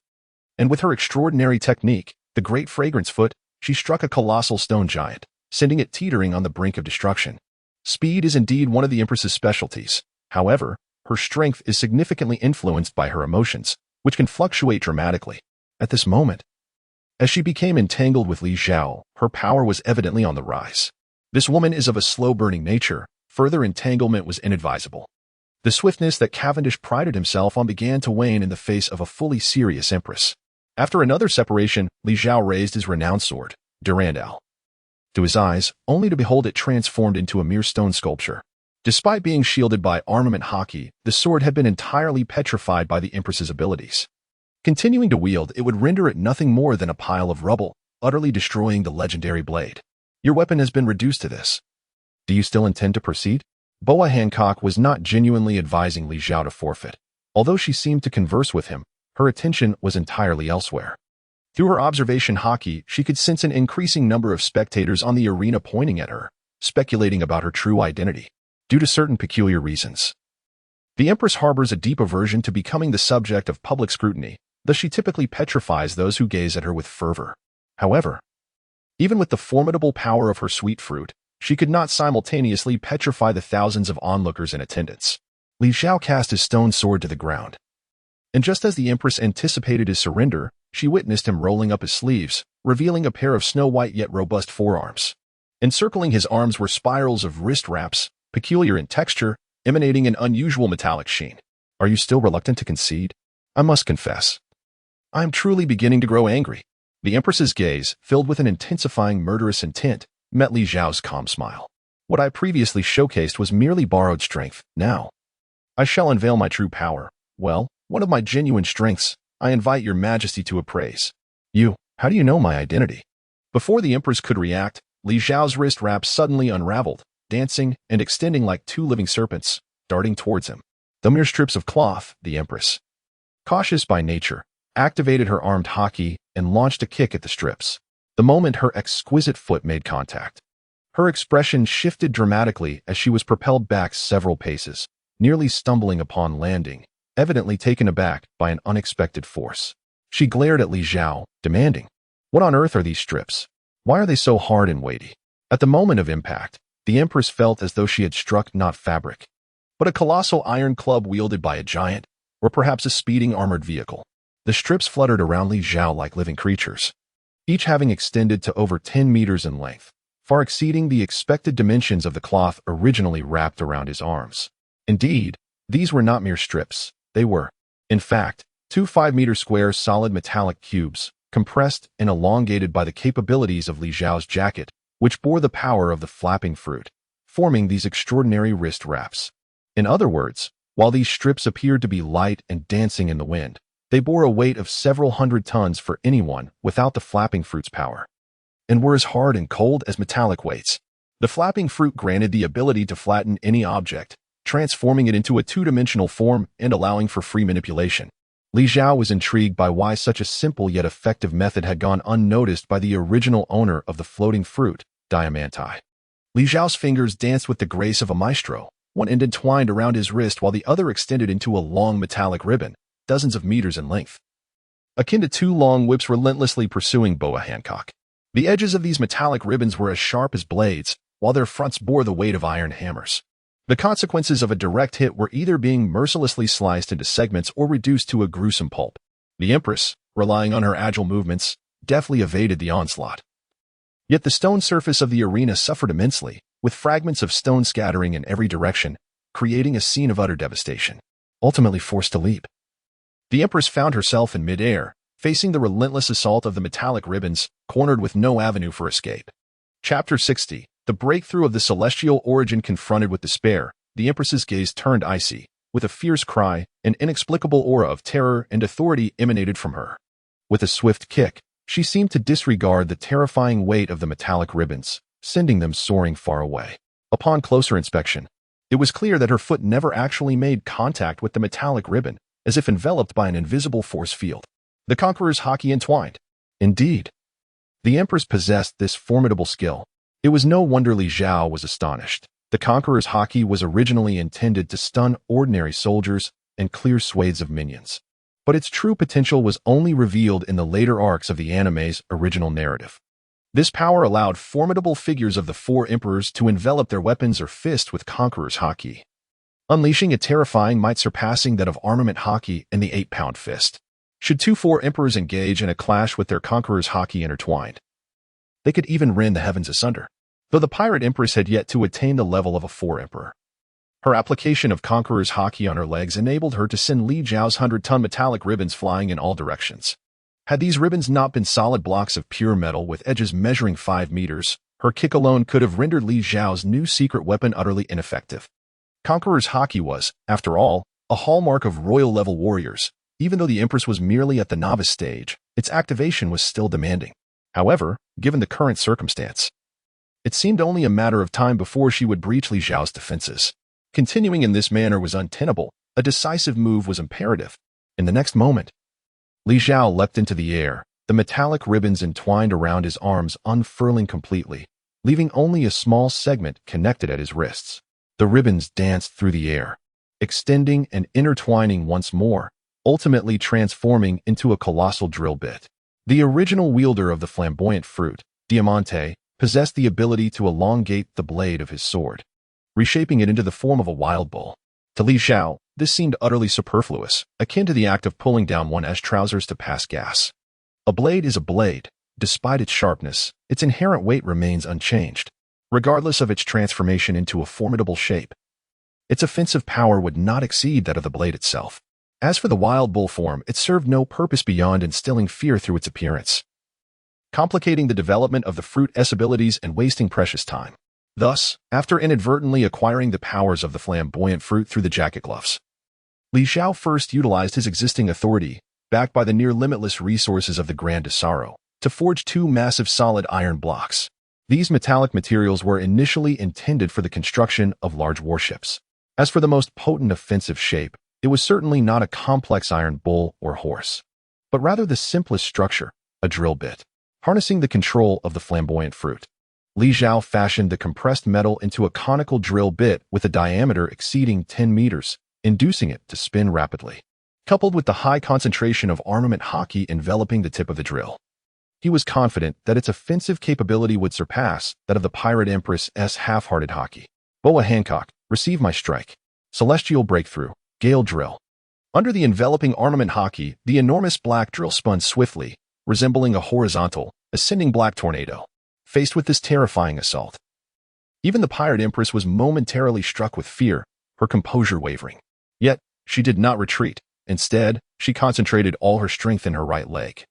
And with her extraordinary technique, the Great Fragrance Foot, she struck a colossal stone giant, sending it teetering on the brink of destruction. Speed is indeed one of the Empress's specialties. However, her strength is significantly influenced by her emotions, which can fluctuate dramatically. At this moment, as she became entangled with Li Zhao, her power was evidently on the rise. This woman is of a slow-burning nature. Further entanglement was inadvisable. The swiftness that Cavendish prided himself on began to wane in the face of a fully serious Empress. After another separation, Li Zhao raised his renowned sword, Durandal, to his eyes, only to behold it transformed into a mere stone sculpture. Despite being shielded by armament haki, the sword had been entirely petrified by the Empress's abilities. Continuing to wield, it would render it nothing more than a pile of rubble, utterly destroying the legendary blade. Your weapon has been reduced to this. Do you still intend to proceed? Boa Hancock was not genuinely advising Li Zhao to forfeit. Although she seemed to converse with him, her attention was entirely elsewhere. Through her observation haki, she could sense an increasing number of spectators on the arena pointing at her, speculating about her true identity, due to certain peculiar reasons. The Empress harbors a deep aversion to becoming the subject of public scrutiny, thus she typically petrifies those who gaze at her with fervor. However, even with the formidable power of her sweet fruit, she could not simultaneously petrify the thousands of onlookers in attendance. Li Zhao cast his stone sword to the ground. And just as the Empress anticipated his surrender, she witnessed him rolling up his sleeves, revealing a pair of snow-white yet robust forearms. Encircling his arms were spirals of wrist wraps, peculiar in texture, emanating an unusual metallic sheen. Are you still reluctant to concede? I must confess, I am truly beginning to grow angry. The Empress's gaze, filled with an intensifying murderous intent, met Li Zhao's calm smile. What I previously showcased was merely borrowed strength. Now, I shall unveil my true power. Well, one of my genuine strengths, I invite your majesty to appraise. You, how do you know my identity? Before the Empress could react, Li Zhao's wrist wrap suddenly unraveled, dancing and extending like two living serpents, darting towards him. The mere strips of cloth, the Empress, cautious by nature, activated her armed haki, and launched a kick at the strips. The moment her exquisite foot made contact, her expression shifted dramatically as she was propelled back several paces, nearly stumbling upon landing, evidently taken aback by an unexpected force. She glared at Li Zhao, demanding, "What on earth are these strips? Why are they so hard and weighty?" At the moment of impact, the Empress felt as though she had struck not fabric, but a colossal iron club wielded by a giant, or perhaps a speeding armored vehicle. The strips fluttered around Li Zhao like living creatures, each having extended to over 10 meters in length, far exceeding the expected dimensions of the cloth originally wrapped around his arms. Indeed, these were not mere strips. They were, in fact, two 5-meter square solid metallic cubes, compressed and elongated by the capabilities of Li Zhao's jacket, which bore the power of the flapping fruit, forming these extraordinary wrist wraps. In other words, while these strips appeared to be light and dancing in the wind, they bore a weight of several hundred tons for anyone without the flapping fruit's power, and were as hard and cold as metallic weights. The flapping fruit granted the ability to flatten any object, transforming it into a two-dimensional form and allowing for free manipulation. Li Zhao was intrigued by why such a simple yet effective method had gone unnoticed by the original owner of the floating fruit, Diamanti. Li Zhao's fingers danced with the grace of a maestro, one end entwined around his wrist while the other extended into a long metallic ribbon, dozens of meters in length, akin to two long whips relentlessly pursuing Boa Hancock. The edges of these metallic ribbons were as sharp as blades, while their fronts bore the weight of iron hammers. The consequences of a direct hit were either being mercilessly sliced into segments or reduced to a gruesome pulp. The Empress, relying on her agile movements, deftly evaded the onslaught. Yet the stone surface of the arena suffered immensely, with fragments of stone scattering in every direction, creating a scene of utter devastation. Ultimately forced to leap, the Empress found herself in mid-air, facing the relentless assault of the metallic ribbons, cornered with no avenue for escape. Chapter 60. The breakthrough of the celestial origin. Confronted with despair, the Empress's gaze turned icy. With a fierce cry, an inexplicable aura of terror and authority emanated from her. With a swift kick, she seemed to disregard the terrifying weight of the metallic ribbons, sending them soaring far away. Upon closer inspection, it was clear that her foot never actually made contact with the metallic ribbon, as if enveloped by an invisible force field. The Conqueror's haki entwined. Indeed, the Empress possessed this formidable skill. It was no wonder Li Zhao was astonished. The Conqueror's haki was originally intended to stun ordinary soldiers and clear swathes of minions, but its true potential was only revealed in the later arcs of the anime's original narrative. This power allowed formidable figures of the four emperors to envelop their weapons or fists with Conqueror's haki, unleashing a terrifying might surpassing that of armament haki and the 8-pound fist. Should two four emperors engage in a clash with their Conqueror's haki intertwined, they could even rend the heavens asunder, though the pirate empress had yet to attain the level of a four-emperor. Her application of Conqueror's haki on her legs enabled her to send Li Zhao's 100-ton metallic ribbons flying in all directions. Had these ribbons not been solid blocks of pure metal with edges measuring 5 meters, her kick alone could have rendered Li Zhao's new secret weapon utterly ineffective. Conqueror's haki was, after all, a hallmark of royal-level warriors. Even though the Empress was merely at the novice stage, its activation was still demanding. However, given the current circumstance, it seemed only a matter of time before she would breach Li Zhao's defenses. Continuing in this manner was untenable. A decisive move was imperative. In the next moment, Li Zhao leapt into the air, the metallic ribbons entwined around his arms unfurling completely, leaving only a small segment connected at his wrists. The ribbons danced through the air, extending and intertwining once more, ultimately transforming into a colossal drill bit. The original wielder of the flamboyant fruit, Diamante, possessed the ability to elongate the blade of his sword, reshaping it into the form of a wild bull. To Li Zhao, this seemed utterly superfluous, akin to the act of pulling down one's trousers to pass gas. A blade is a blade. Despite its sharpness, its inherent weight remains unchanged, regardless of its transformation into a formidable shape. Its offensive power would not exceed that of the blade itself. As for the wild bull form, it served no purpose beyond instilling fear through its appearance, complicating the development of the fruit's abilities and wasting precious time. Thus, after inadvertently acquiring the powers of the flamboyant fruit through the jacket gloves, Li Zhao first utilized his existing authority, backed by the near-limitless resources of the Grand Desaro, to forge two massive solid iron blocks. These metallic materials were initially intended for the construction of large warships. As for the most potent offensive shape, it was certainly not a complex iron bull or horse. but rather the simplest structure, a drill bit. Harnessing the control of the flamboyant fruit, Li Zhao fashioned the compressed metal into a conical drill bit with a diameter exceeding 10 meters, inducing it to spin rapidly. Coupled with the high concentration of armament hockey enveloping the tip of the drill, he was confident that its offensive capability would surpass that of the Pirate Empress's half-hearted hockey. Boa Hancock, receive my strike. Celestial breakthrough, Gale drill. Under the enveloping armament hockey, the enormous black drill spun swiftly, resembling a horizontal, ascending black tornado. Faced with this terrifying assault, even the Pirate Empress was momentarily struck with fear, her composure wavering. Yet, she did not retreat. Instead, she concentrated all her strength in her right leg,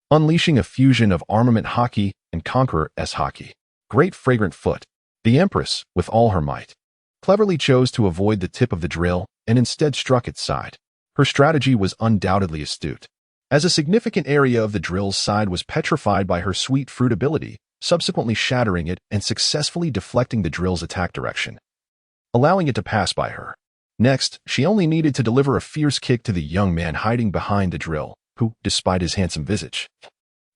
unleashing a fusion of armament hockey and conqueror's hockey. Great fragrant foot. The Empress, with all her might, cleverly chose to avoid the tip of the drill and instead struck its side. Her strategy was undoubtedly astute, as a significant area of the drill's side was petrified by her sweet fruit ability, subsequently shattering it and successfully deflecting the drill's attack direction, allowing it to pass by her. Next, she only needed to deliver a fierce kick to the young man hiding behind the drill, who, despite his handsome visage,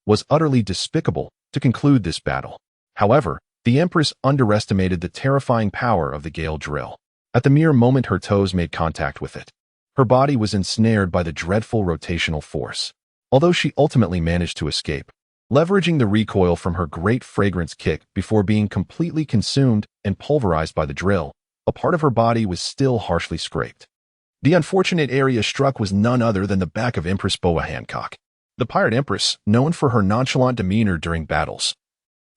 was utterly despicable, to conclude this battle. However, the Empress underestimated the terrifying power of the Gale drill. At the mere moment her toes made contact with it, her body was ensnared by the dreadful rotational force. Although she ultimately managed to escape, leveraging the recoil from her great fragrance kick before being completely consumed and pulverized by the drill, a part of her body was still harshly scraped. The unfortunate area struck was none other than the back of Empress Boa Hancock. The Pirate Empress, known for her nonchalant demeanor during battles,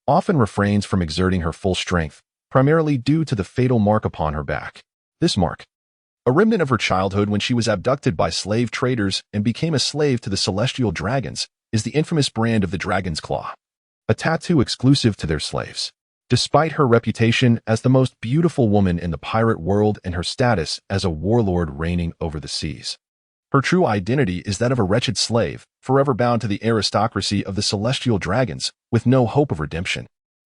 often refrains from exerting her full strength, primarily due to the fatal mark upon her back. This mark, a remnant of her childhood when she was abducted by slave traders and became a slave to the celestial dragons, is the infamous brand of the Dragon's Claw, a tattoo exclusive to their slaves. Despite her reputation as the most beautiful woman in the pirate world and her status as a warlord reigning over the seas, her true identity is that of a wretched slave, forever bound to the aristocracy of the celestial dragons, with no hope of redemption.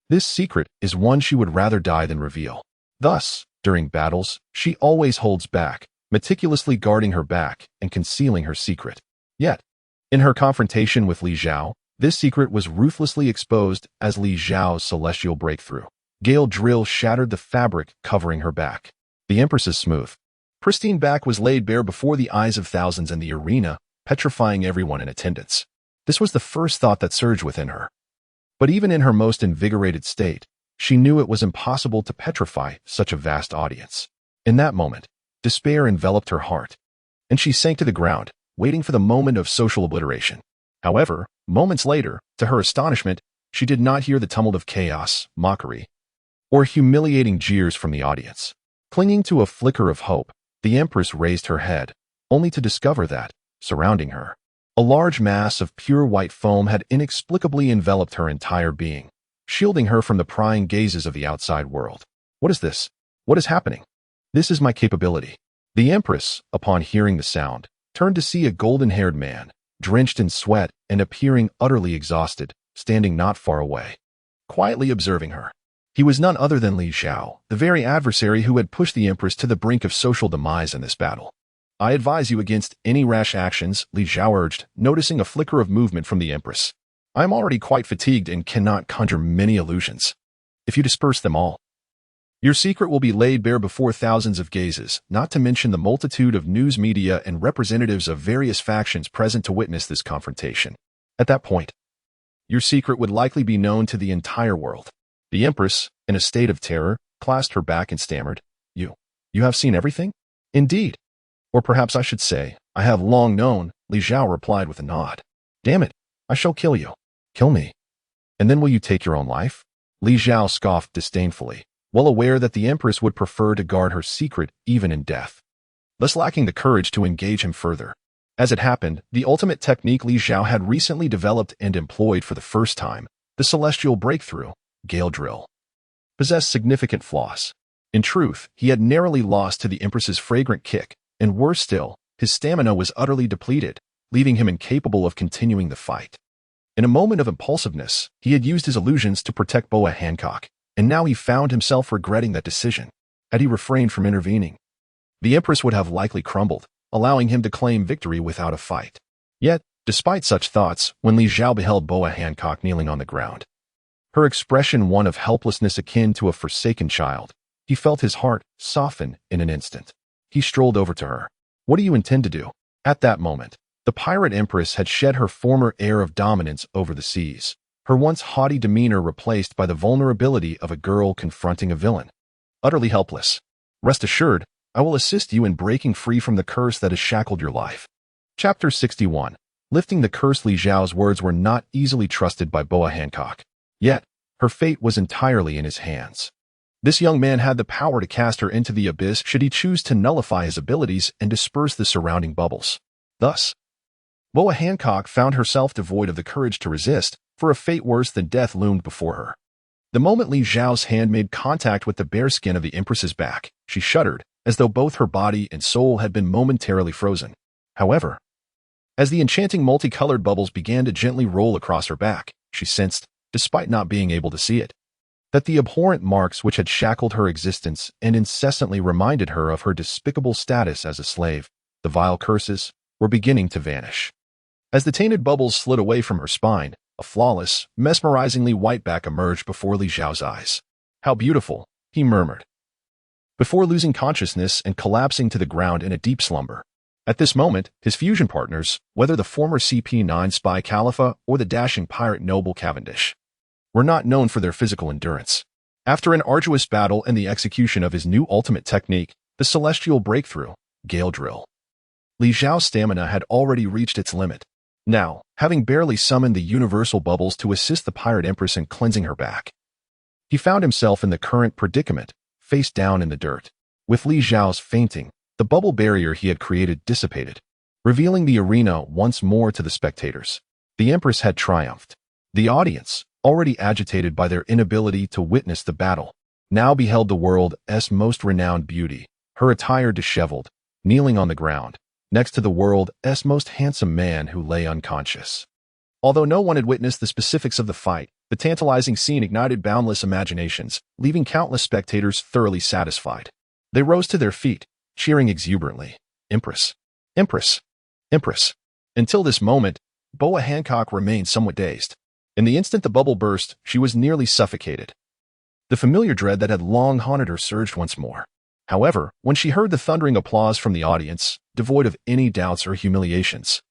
This secret is one she would rather die than reveal. Thus, during battles, she always holds back, meticulously guarding her back and concealing her secret. Yet, in her confrontation with Li Zhao, this secret was ruthlessly exposed as Li Zhao's celestial breakthrough. Gale drill shattered the fabric covering her back. The Empress's smooth, pristine back was laid bare before the eyes of thousands in the arena, petrifying everyone in attendance. This was the first thought that surged within her. But even in her most invigorated state, she knew it was impossible to petrify such a vast audience. In that moment, despair enveloped her heart, and she sank to the ground, waiting for the moment of social obliteration. However, moments later, to her astonishment, she did not hear the tumult of chaos, mockery, or humiliating jeers from the audience. Clinging to a flicker of hope, the Empress raised her head, only to discover that, surrounding her, a large mass of pure white foam had inexplicably enveloped her entire being, shielding her from the prying gazes of the outside world. What is this? What is happening? This is my capability. The Empress, upon hearing the sound, turned to see a golden-haired man, drenched in sweat and appearing utterly exhausted, standing not far away, quietly observing her. He was none other than Li Zhao, the very adversary who had pushed the Empress to the brink of social demise in this battle. I advise you against any rash actions, Li Zhao urged, noticing a flicker of movement from the Empress. I am already quite fatigued and cannot conjure many illusions. If you disperse them all, your secret will be laid bare before thousands of gazes, not to mention the multitude of news media and representatives of various factions present to witness this confrontation. At that point, your secret would likely be known to the entire world. The Empress, in a state of terror, clasped her back and stammered, You have seen everything? Indeed. Or perhaps I should say, I have long known, Li Zhao replied with a nod. Damn it, I shall kill you. Kill me. And then will you take your own life? Li Zhao scoffed disdainfully, well aware that the Empress would prefer to guard her secret even in death, thus lacking the courage to engage him further. As it happened, the ultimate technique Li Zhao had recently developed and employed for the first time, the celestial breakthrough, Gale drill, possessed significant flaws. In truth, he had narrowly lost to the Empress's fragrant kick, and worse still, his stamina was utterly depleted, leaving him incapable of continuing the fight. In a moment of impulsiveness, he had used his illusions to protect Boa Hancock, and now he found himself regretting that decision. Had he refrained from intervening, the Empress would have likely crumbled, allowing him to claim victory without a fight. Yet, Despite such thoughts, when Li Zhao beheld Boa Hancock kneeling on the ground, her expression one of helplessness akin to a forsaken child, he felt his heart soften in an instant. He strolled over to her. "What do you intend to do?" At that moment, the pirate empress had shed her former air of dominance over the seas, her once haughty demeanor replaced by the vulnerability of a girl confronting a villain. Utterly helpless. "Rest assured, I will assist you in breaking free from the curse that has shackled your life." Chapter 61. Lifting the curse. Li Zhao's words were not easily trusted by Boa Hancock. Yet, her fate was entirely in his hands. This young man had the power to cast her into the abyss should he choose to nullify his abilities and disperse the surrounding bubbles. Thus, Boa Hancock found herself devoid of the courage to resist, for a fate worse than death loomed before her. The moment Li Zhao's hand made contact with the bare skin of the Empress's back, she shuddered, as though both her body and soul had been momentarily frozen. However, as the enchanting multicolored bubbles began to gently roll across her back, she sensed, despite not being able to see it, that the abhorrent marks which had shackled her existence and incessantly reminded her of her despicable status as a slave, the vile curses, were beginning to vanish. As the tainted bubbles slid away from her spine, a flawless, mesmerizingly white back emerged before Li Zhao's eyes. "How beautiful," he murmured, before losing consciousness and collapsing to the ground in a deep slumber. At this moment, his fusion partners, whether the former CP9 spy Khalifa or the dashing pirate noble Cavendish, were not known for their physical endurance. After an arduous battle and the execution of his new ultimate technique, the celestial breakthrough, Gale Drill, Li Zhao's stamina had already reached its limit. Now, having barely summoned the universal bubbles to assist the pirate empress in cleansing her back, he found himself in the current predicament, face down in the dirt. With Li Zhao's fainting, the bubble barrier he had created dissipated, revealing the arena once more to the spectators. The empress had triumphed. The audience, already agitated by their inability to witness the battle, now beheld the world's most renowned beauty, her attire disheveled, kneeling on the ground, next to the world's most handsome man who lay unconscious. Although no one had witnessed the specifics of the fight, the tantalizing scene ignited boundless imaginations, leaving countless spectators thoroughly satisfied. They rose to their feet, cheering exuberantly, "Empress! Empress! Empress!" Until this moment, Boa Hancock remained somewhat dazed. In the instant the bubble burst, she was nearly suffocated. The familiar dread that had long haunted her surged once more. However, when she heard the thundering applause from the audience, devoid of any doubts or humiliations,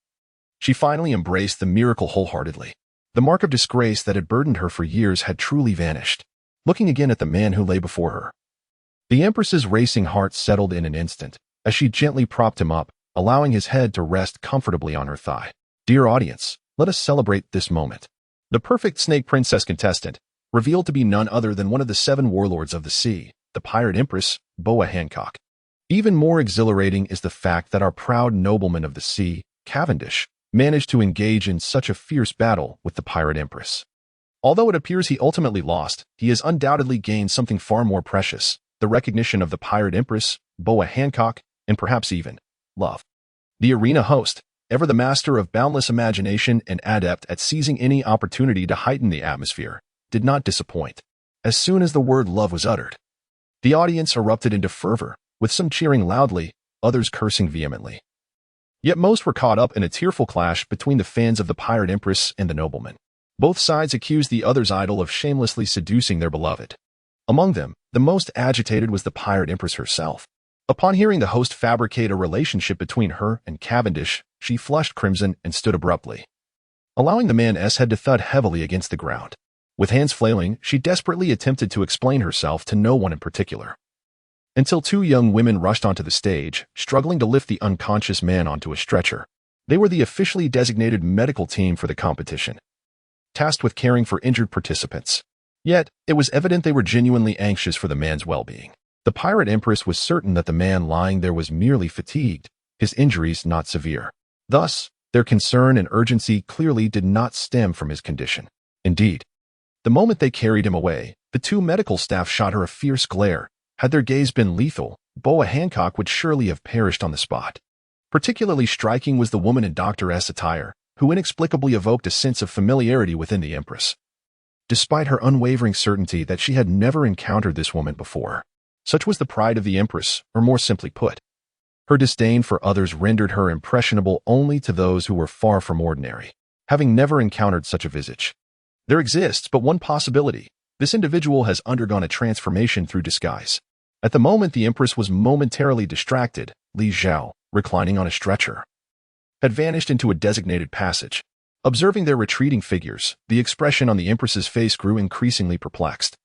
she finally embraced the miracle wholeheartedly. The mark of disgrace that had burdened her for years had truly vanished. Looking again at the man who lay before her, the Empress's racing heart settled in an instant, as she gently propped him up, allowing his head to rest comfortably on her thigh. "Dear audience, let us celebrate this moment." The perfect Snake Princess contestant, revealed to be none other than one of the 7 warlords of the sea, the pirate empress, Boa Hancock. Even more exhilarating is the fact that our proud nobleman of the sea, Cavendish, managed to engage in such a fierce battle with the pirate empress. Although it appears he ultimately lost, he has undoubtedly gained something far more precious, the recognition of the pirate empress, Boa Hancock, and perhaps even love. The arena host, ever the master of boundless imagination and adept at seizing any opportunity to heighten the atmosphere, did not disappoint. As soon as the word love was uttered, the audience erupted into fervor, with some cheering loudly, others cursing vehemently. Yet most were caught up in a tearful clash between the fans of the pirate empress and the nobleman. Both sides accused the other's idol of shamelessly seducing their beloved. Among them, the most agitated was the pirate empress herself. Upon hearing the host fabricate a relationship between her and Cavendish, she flushed crimson and stood abruptly, allowing the man's head to thud heavily against the ground. With hands flailing, she desperately attempted to explain herself to no one in particular, until 2 young women rushed onto the stage, struggling to lift the unconscious man onto a stretcher. They were the officially designated medical team for the competition, tasked with caring for injured participants. Yet, it was evident they were genuinely anxious for the man's well-being. The pirate empress was certain that the man lying there was merely fatigued, his injuries not severe. Thus, their concern and urgency clearly did not stem from his condition. Indeed, the moment they carried him away, the 2 medical staff shot her a fierce glare. Had their gaze been lethal, Boa Hancock would surely have perished on the spot. Particularly striking was the woman in Dr. S. attire, who inexplicably evoked a sense of familiarity within the Empress, despite her unwavering certainty that she had never encountered this woman before. Such was the pride of the Empress, or more simply put, Her disdain for others rendered her impressionable only to those who were far from ordinary. Having never encountered such a visage, there exists but one possibility. This individual has undergone a transformation through disguise. At the moment the Empress was momentarily distracted, Li Zhao, reclining on a stretcher, had vanished into a designated passage. Observing their retreating figures, the expression on the Empress's face grew increasingly perplexed.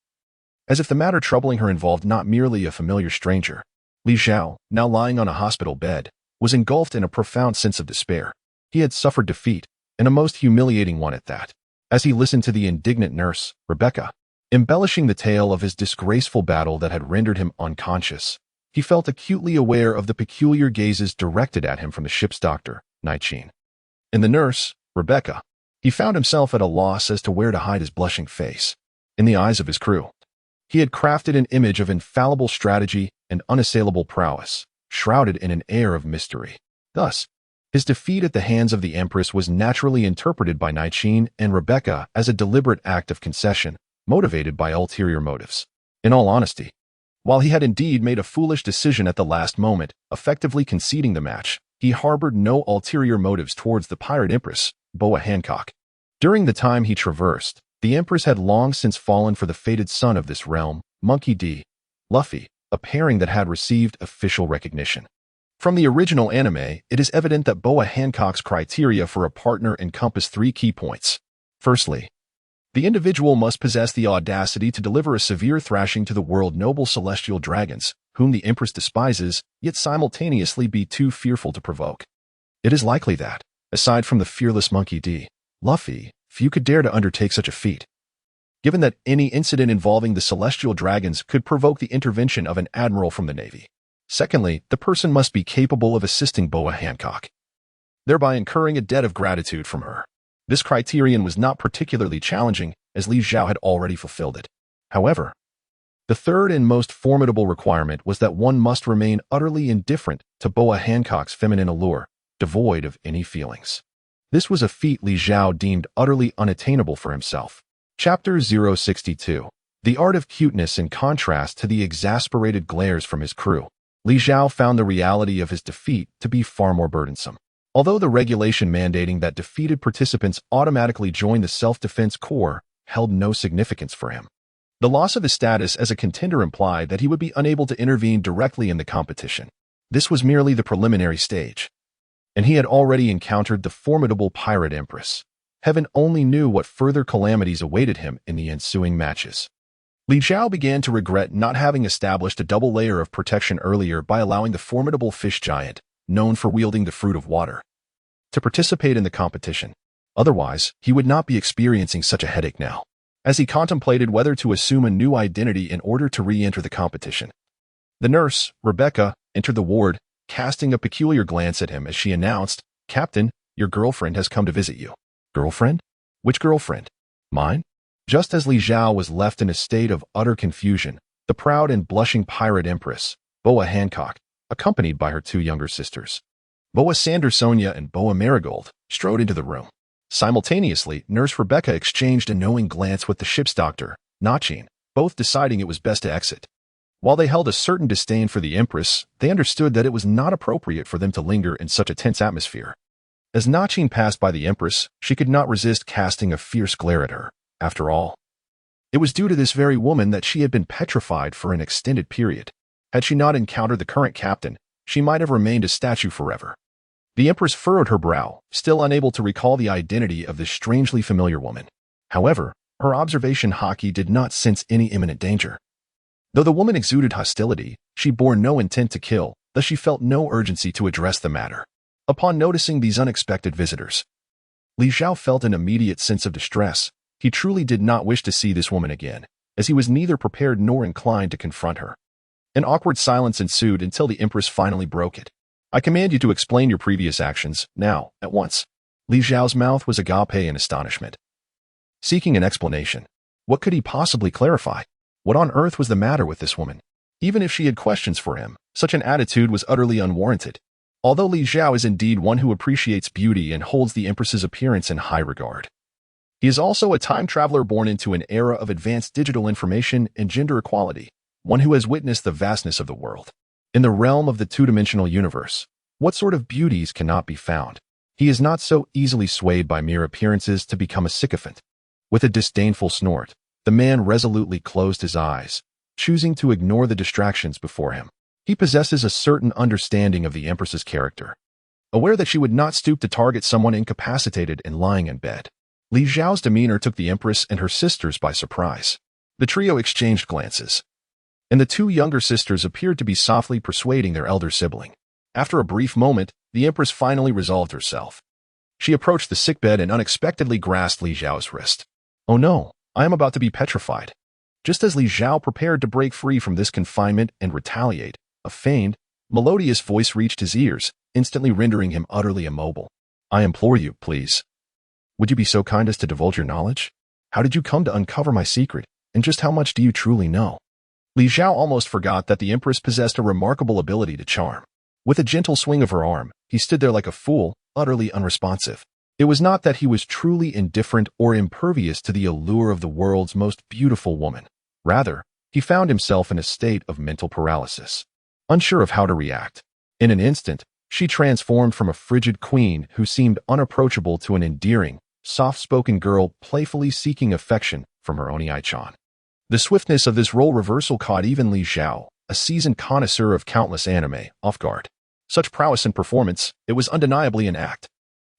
As if the matter troubling her involved not merely a familiar stranger, Li Zhao, now lying on a hospital bed, was engulfed in a profound sense of despair. He had suffered defeat, and a most humiliating one at that. As he listened to the indignant nurse, Rebecca, embellishing the tale of his disgraceful battle that had rendered him unconscious, he felt acutely aware of the peculiar gazes directed at him from the ship's doctor, Nai-Chin. In the nurse, Rebecca, he found himself at a loss as to where to hide his blushing face. In the eyes of his crew, he had crafted an image of infallible strategy and unassailable prowess, shrouded in an air of mystery. Thus, his defeat at the hands of the Empress was naturally interpreted by Nai-Chin and Rebecca as a deliberate act of concession, motivated by ulterior motives. In all honesty, while he had indeed made a foolish decision at the last moment, effectively conceding the match, he harbored no ulterior motives towards the pirate Empress, Boa Hancock. During the time he traversed, the Empress had long since fallen for the fated son of this realm, Monkey D. Luffy, a pairing that had received official recognition. From the original anime, it is evident that Boa Hancock's criteria for a partner encompass three key points. Firstly, the individual must possess the audacity to deliver a severe thrashing to the world-noble celestial dragons, whom the Empress despises, yet simultaneously be too fearful to provoke. It is likely that, aside from the fearless Monkey D. Luffy, few could dare to undertake such a feat, given that any incident involving the celestial dragons could provoke the intervention of an admiral from the Navy. Secondly, the person must be capable of assisting Boa Hancock, thereby incurring a debt of gratitude from her. This criterion was not particularly challenging, as Li Zhao had already fulfilled it. However, the third and most formidable requirement was that one must remain utterly indifferent to Boa Hancock's feminine allure, devoid of any feelings. This was a feat Li Zhao deemed utterly unattainable for himself. Chapter 062. The Art of Cuteness in contrast to the exasperated glares from his crew. Li Zhao found the reality of his defeat to be far more burdensome. Although the regulation mandating that defeated participants automatically join the self-defense corps held no significance for him, the loss of his status as a contender implied that he would be unable to intervene directly in the competition. This was merely the preliminary stage, and he had already encountered the formidable pirate Empress. Heaven only knew what further calamities awaited him in the ensuing matches. Li Zhao began to regret not having established a double layer of protection earlier by allowing the formidable fish giant, known for wielding the fruit of water, to participate in the competition. Otherwise, he would not be experiencing such a headache now. As he contemplated whether to assume a new identity in order to re-enter the competition, the nurse, Rebecca, entered the ward, casting a peculiar glance at him as she announced, "Captain, your girlfriend has come to visit you." "Girlfriend? Which girlfriend? Mine?" Just as Li Zhao was left in a state of utter confusion, the proud and blushing pirate Empress, Boa Hancock, accompanied by her two younger sisters, Boa Sandersonia and Boa Marigold, strode into the room. Simultaneously, Nurse Rebecca exchanged a knowing glance with the ship's doctor, Nai-Chin, both deciding it was best to exit. While they held a certain disdain for the Empress, they understood that it was not appropriate for them to linger in such a tense atmosphere. As Nai-Chin passed by the Empress, she could not resist casting a fierce glare at her. After all, it was due to this very woman that she had been petrified for an extended period. Had she not encountered the current captain, she might have remained a statue forever. The Empress furrowed her brow, still unable to recall the identity of this strangely familiar woman. However, her observation haki did not sense any imminent danger. Though the woman exuded hostility, she bore no intent to kill, thus she felt no urgency to address the matter. Upon noticing these unexpected visitors, Li Zhao felt an immediate sense of distress. He truly did not wish to see this woman again, as he was neither prepared nor inclined to confront her. An awkward silence ensued until the Empress finally broke it. "I command you to explain your previous actions, now, at once." Li Zhao's mouth was agape in astonishment. Seeking an explanation, what could he possibly clarify? What on earth was the matter with this woman? Even if she had questions for him, such an attitude was utterly unwarranted. Although Li Zhao is indeed one who appreciates beauty and holds the Empress's appearance in high regard, he is also a time traveler born into an era of advanced digital information and gender equality, one who has witnessed the vastness of the world. In the realm of the two-dimensional universe, what sort of beauties cannot be found? He is not so easily swayed by mere appearances to become a sycophant. With a disdainful snort, the man resolutely closed his eyes, choosing to ignore the distractions before him. He possesses a certain understanding of the Empress's character. Aware that she would not stoop to target someone incapacitated and lying in bed, Li Zhao's demeanor took the Empress and her sisters by surprise. The trio exchanged glances, and the two younger sisters appeared to be softly persuading their elder sibling. After a brief moment, the Empress finally resolved herself. She approached the sickbed and unexpectedly grasped Li Zhao's wrist. "Oh no, I am about to be petrified." Just as Li Zhao prepared to break free from this confinement and retaliate, a feigned, melodious voice reached his ears, instantly rendering him utterly immobile. "I implore you, please. Would you be so kind as to divulge your knowledge? How did you come to uncover my secret, and just how much do you truly know?" Li Zhao almost forgot that the Empress possessed a remarkable ability to charm. With a gentle swing of her arm, he stood there like a fool, utterly unresponsive. It was not that he was truly indifferent or impervious to the allure of the world's most beautiful woman. Rather, he found himself in a state of mental paralysis, unsure of how to react. In an instant, she transformed from a frigid queen who seemed unapproachable to an endearing, soft-spoken girl playfully seeking affection from her Oni-chan. The swiftness of this role reversal caught even Li Zhao, a seasoned connoisseur of countless anime, off guard. Such prowess in performance, it was undeniably an act.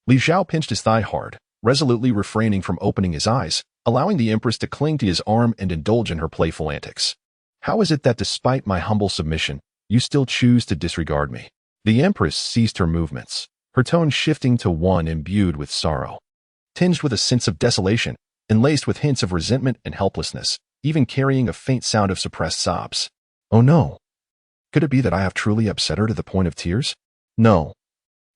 Li Zhao pinched his thigh hard, resolutely refraining from opening his eyes, allowing the Empress to cling to his arm and indulge in her playful antics. "How is it that despite my humble submission, you still choose to disregard me?" The Empress ceased her movements, her tone shifting to one imbued with sorrow, tinged with a sense of desolation, and laced with hints of resentment and helplessness, even carrying a faint sound of suppressed sobs. "Oh no. Could it be that I have truly upset her to the point of tears? No.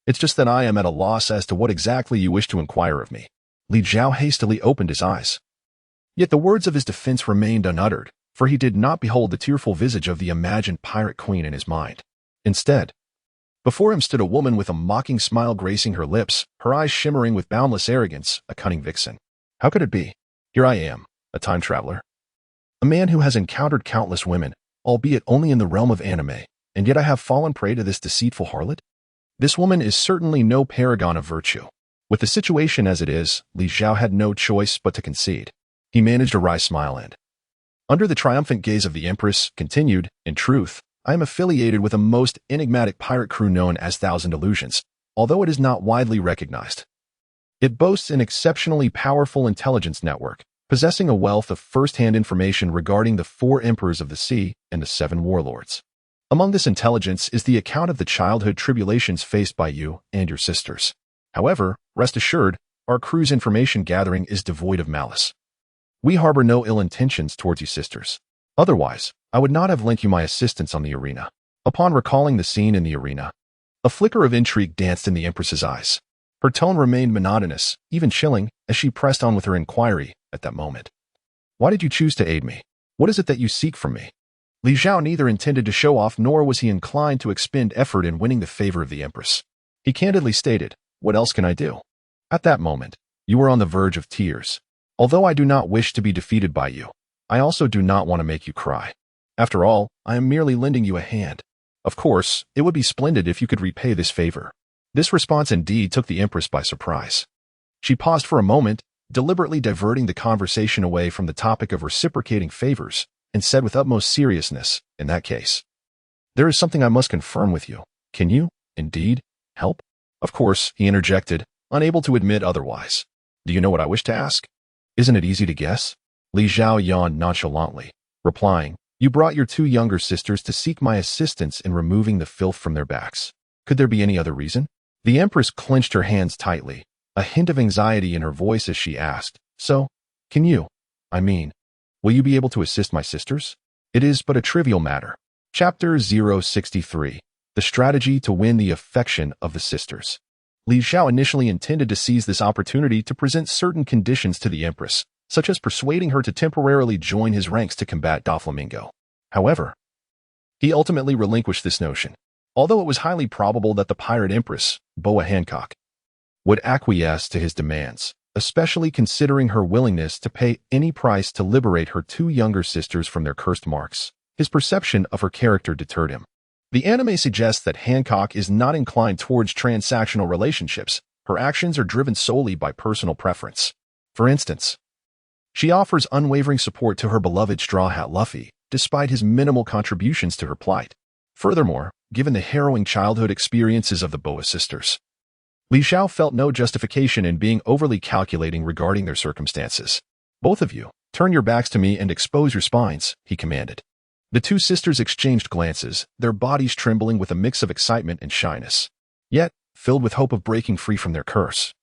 It's just that I am at a loss as to what exactly you wish to inquire of me." Li Zhao hastily opened his eyes. Yet the words of his defense remained unuttered, for he did not behold the tearful visage of the imagined pirate queen in his mind. Instead, before him stood a woman with a mocking smile gracing her lips, her eyes shimmering with boundless arrogance, a cunning vixen. How could it be? Here I am, a time traveler. A man who has encountered countless women, albeit only in the realm of anime, and yet I have fallen prey to this deceitful harlot? This woman is certainly no paragon of virtue. With the situation as it is, Li Zhao had no choice but to concede. He managed a wry smile and, under the triumphant gaze of the Empress, continued, "In truth, I am affiliated with a most enigmatic pirate crew known as Thousand Illusions, although it is not widely recognized. It boasts an exceptionally powerful intelligence network, possessing a wealth of first-hand information regarding the 4 emperors of the sea and the 7 warlords. Among this intelligence is the account of the childhood tribulations faced by you and your sisters. However, rest assured, our crew's information gathering is devoid of malice. We harbor no ill intentions towards you sisters. Otherwise, I would not have lent you my assistance on the arena." Upon recalling the scene in the arena, a flicker of intrigue danced in the Empress's eyes. Her tone remained monotonous, even chilling, as she pressed on with her inquiry at that moment. "Why did you choose to aid me? What is it that you seek from me?" Li Zhao neither intended to show off nor was he inclined to expend effort in winning the favor of the Empress. He candidly stated, "What else can I do?" At that moment, you were on the verge of tears. "Although I do not wish to be defeated by you, I also do not want to make you cry. After all, I am merely lending you a hand. Of course, it would be splendid if you could repay this favor." This response indeed took the Empress by surprise. She paused for a moment, deliberately diverting the conversation away from the topic of reciprocating favors, and said with utmost seriousness, "In that case, there is something I must confirm with you. Can you, indeed, help?" "Of course," he interjected, unable to admit otherwise. "Do you know what I wish to ask?" "Isn't it easy to guess?" Li Zhao yawned nonchalantly, replying, "You brought your 2 younger sisters to seek my assistance in removing the filth from their backs. Could there be any other reason?" The Empress clenched her hands tightly, a hint of anxiety in her voice as she asked, "So, will you be able to assist my sisters? It is but a trivial matter." Chapter 063. The Strategy to Win the Affection of the Sisters. Li Zhao initially intended to seize this opportunity to present certain conditions to the Empress, such as persuading her to temporarily join his ranks to combat Doflamingo. However, he ultimately relinquished this notion, although it was highly probable that the pirate Empress, Boa Hancock, would acquiesce to his demands, especially considering her willingness to pay any price to liberate her 2 younger sisters from their cursed marks. His perception of her character deterred him. The anime suggests that Hancock is not inclined towards transactional relationships. Her actions are driven solely by personal preference. For instance, she offers unwavering support to her beloved Straw Hat Luffy, despite his minimal contributions to her plight. Furthermore, given the harrowing childhood experiences of the Boa sisters, Li Zhao felt no justification in being overly calculating regarding their circumstances. "Both of you, turn your backs to me and expose your spines," he commanded. The two sisters exchanged glances, their bodies trembling with a mix of excitement and shyness, yet filled with hope of breaking free from their curse.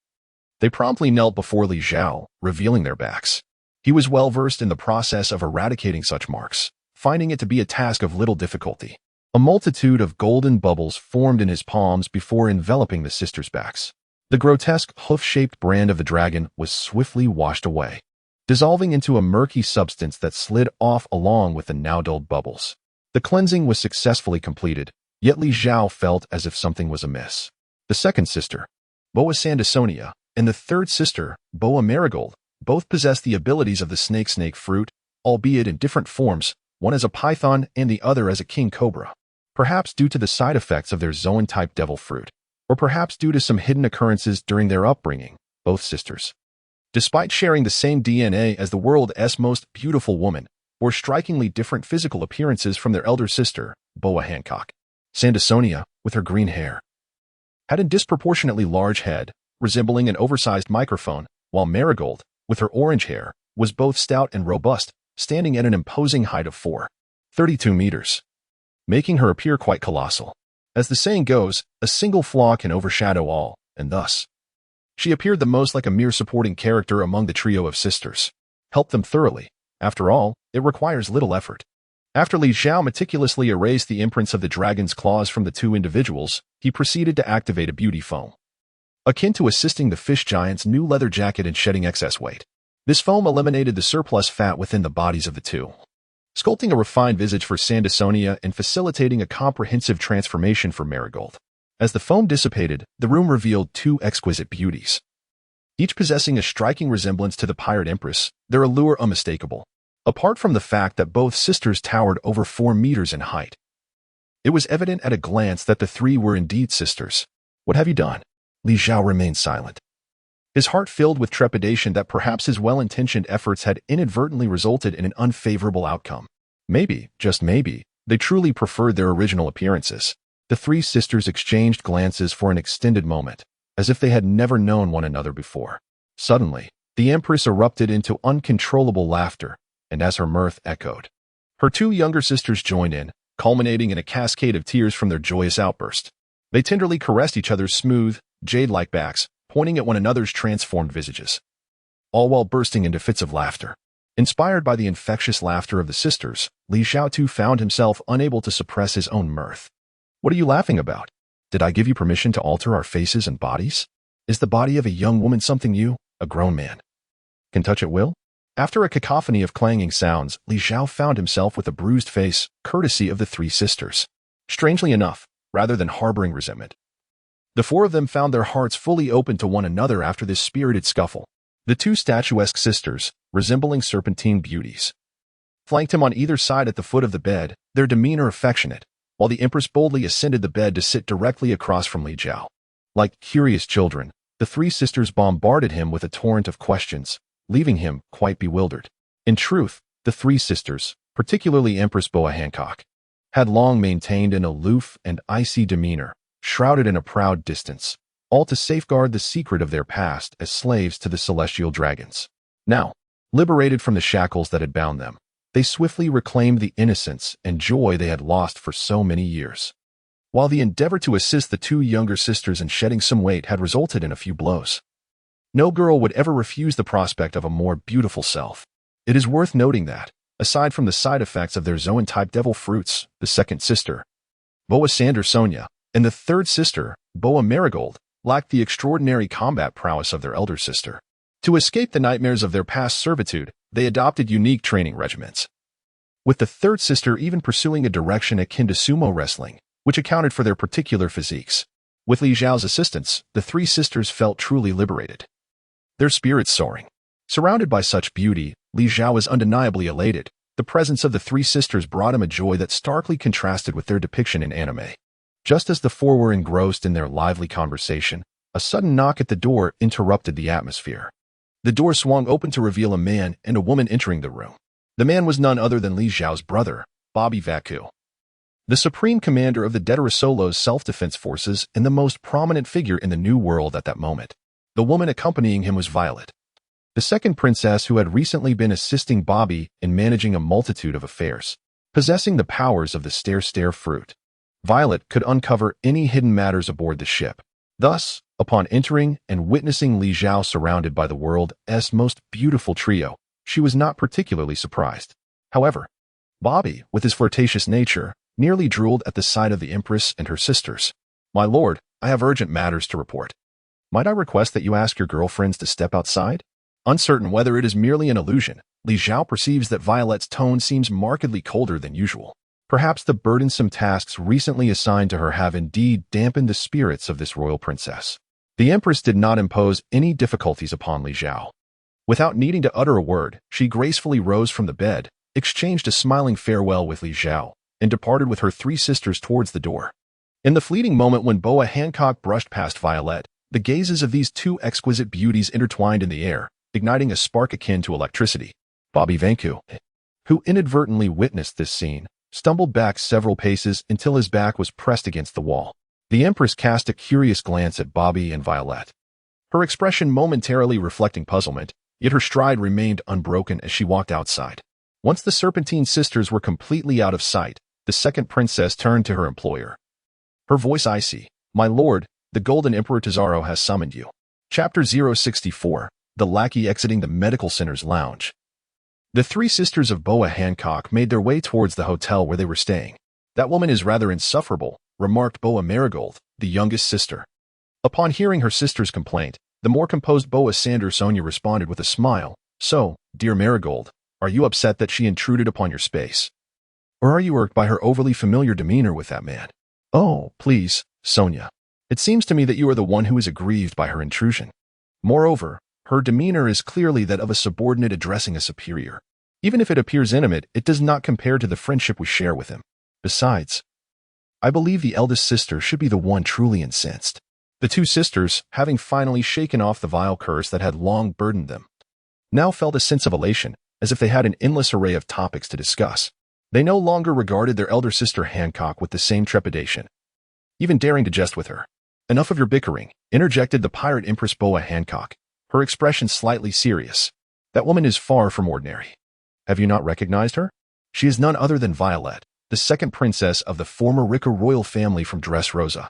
They promptly knelt before Li Zhao, revealing their backs. He was well versed in the process of eradicating such marks, finding it to be a task of little difficulty. A multitude of golden bubbles formed in his palms before enveloping the sisters' backs. The grotesque, hoof-shaped brand of the dragon was swiftly washed away, dissolving into a murky substance that slid off along with the now-dulled bubbles. The cleansing was successfully completed, yet Li Zhao felt as if something was amiss. The second sister, Boa Sandersonia, and the third sister, Boa Marigold, both possessed the abilities of the snake fruit, albeit in different forms, one as a python and the other as a king cobra. Perhaps due to the side effects of their zoan-type devil fruit, or perhaps due to some hidden occurrences during their upbringing, both sisters, despite sharing the same DNA as the world's most beautiful woman, bore strikingly different physical appearances from their elder sister, Boa Hancock. Sandersonia, with her green hair, had a disproportionately large head, resembling an oversized microphone, while Marigold, with her orange hair, was both stout and robust, standing at an imposing height of 4.32 meters, making her appear quite colossal. As the saying goes, a single flaw can overshadow all, and thus, she appeared the most like a mere supporting character among the trio of sisters. Help them thoroughly. After all, it requires little effort. After Li Zhao meticulously erased the imprints of the dragon's claws from the two individuals, he proceeded to activate a beauty foam, akin to assisting the fish giant's new leather jacket in shedding excess weight. This foam eliminated the surplus fat within the bodies of the two, sculpting a refined visage for Sandersonia and facilitating a comprehensive transformation for Marigold. As the foam dissipated, the room revealed two exquisite beauties, each possessing a striking resemblance to the pirate empress, their allure unmistakable. Apart from the fact that both sisters towered over 4 meters in height, it was evident at a glance that the three were indeed sisters. "What have you done?" Li Zhao remained silent, his heart filled with trepidation that perhaps his well-intentioned efforts had inadvertently resulted in an unfavorable outcome. Maybe, just maybe, they truly preferred their original appearances. The three sisters exchanged glances for an extended moment, as if they had never known one another before. Suddenly, the Empress erupted into uncontrollable laughter, and as her mirth echoed, her two younger sisters joined in, culminating in a cascade of tears from their joyous outburst. They tenderly caressed each other's smooth, jade-like backs, pointing at one another's transformed visages, all while bursting into fits of laughter. Inspired by the infectious laughter of the sisters, Li Zhao too found himself unable to suppress his own mirth. "What are you laughing about? Did I give you permission to alter our faces and bodies? Is the body of a young woman something you, a grown man, can touch at will?" After a cacophony of clanging sounds, Li Zhao found himself with a bruised face, courtesy of the three sisters. Strangely enough, rather than harboring resentment, the four of them found their hearts fully open to one another after this spirited scuffle. The two statuesque sisters, resembling serpentine beauties, flanked him on either side at the foot of the bed, their demeanor affectionate, while the Empress boldly ascended the bed to sit directly across from Li Zhao. Like curious children, the three sisters bombarded him with a torrent of questions, leaving him quite bewildered. In truth, the three sisters, particularly Empress Boa Hancock, had long maintained an aloof and icy demeanor, shrouded in a proud distance, all to safeguard the secret of their past as slaves to the celestial dragons. Now, liberated from the shackles that had bound them, they swiftly reclaimed the innocence and joy they had lost for so many years. While the endeavor to assist the two younger sisters in shedding some weight had resulted in a few blows, no girl would ever refuse the prospect of a more beautiful self. It is worth noting that, aside from the side effects of their zoan-type devil fruits, the second sister, Boa Sandersonia, and the third sister, Boa Marigold, lacked the extraordinary combat prowess of their elder sister. To escape the nightmares of their past servitude, they adopted unique training regimens, with the third sister even pursuing a direction akin to sumo wrestling, which accounted for their particular physiques. With Li Zhao's assistance, the three sisters felt truly liberated, their spirits soaring. Surrounded by such beauty, Li Zhao was undeniably elated. The presence of the three sisters brought him a joy that starkly contrasted with their depiction in anime. Just as the four were engrossed in their lively conversation, a sudden knock at the door interrupted the atmosphere. The door swung open to reveal a man and a woman entering the room. The man was none other than Li Zhao's brother, Bobby Vacu, the supreme commander of the Deterasolo's self-defense forces and the most prominent figure in the New World at that moment. The woman accompanying him was Violet, the second princess who had recently been assisting Bobby in managing a multitude of affairs. Possessing the powers of the stare fruit, Violet could uncover any hidden matters aboard the ship. Thus, upon entering and witnessing Li Zhao surrounded by the world's most beautiful trio, she was not particularly surprised. However, Bobby, with his flirtatious nature, nearly drooled at the sight of the Empress and her sisters. "My lord, I have urgent matters to report. Might I request that you ask your girlfriends to step outside?" Uncertain whether it is merely an illusion, Li Zhao perceives that Violet's tone seems markedly colder than usual. Perhaps the burdensome tasks recently assigned to her have indeed dampened the spirits of this royal princess. The Empress did not impose any difficulties upon Li Zhao. Without needing to utter a word, she gracefully rose from the bed, exchanged a smiling farewell with Li Zhao, and departed with her three sisters towards the door. In the fleeting moment when Boa Hancock brushed past Violet, the gazes of these two exquisite beauties intertwined in the air, igniting a spark akin to electricity. Bobby Vacu, who inadvertently witnessed this scene, stumbled back several paces until his back was pressed against the wall. The Empress cast a curious glance at Bobby and Violet, her expression momentarily reflecting puzzlement, yet her stride remained unbroken as she walked outside. Once the Serpentine sisters were completely out of sight, the second princess turned to her employer, her voice icy. "My lord, the Golden Emperor Tazaro has summoned you." Chapter 064, The Lackey Exiting the Medical Center's Lounge. The three sisters of Boa Hancock made their way towards the hotel where they were staying. "That woman is rather insufferable," remarked Boa Marigold, the youngest sister. Upon hearing her sister's complaint, the more composed Boa Sonia responded with a smile. "So, dear Marigold, are you upset that she intruded upon your space? Or are you irked by her overly familiar demeanor with that man?" "Oh, please, Sonia. It seems to me that you are the one who is aggrieved by her intrusion. Moreover, her demeanor is clearly that of a subordinate addressing a superior. Even if it appears intimate, it does not compare to the friendship we share with him. Besides, I believe the eldest sister should be the one truly incensed." The two sisters, having finally shaken off the vile curse that had long burdened them, now felt a sense of elation, as if they had an endless array of topics to discuss. They no longer regarded their elder sister Hancock with the same trepidation, even daring to jest with her. "Enough of your bickering," interjected the pirate Empress Boa Hancock, her expression slightly serious. "That woman is far from ordinary. Have you not recognized her? She is none other than Violet, the second princess of the former Rica royal family from Dressrosa,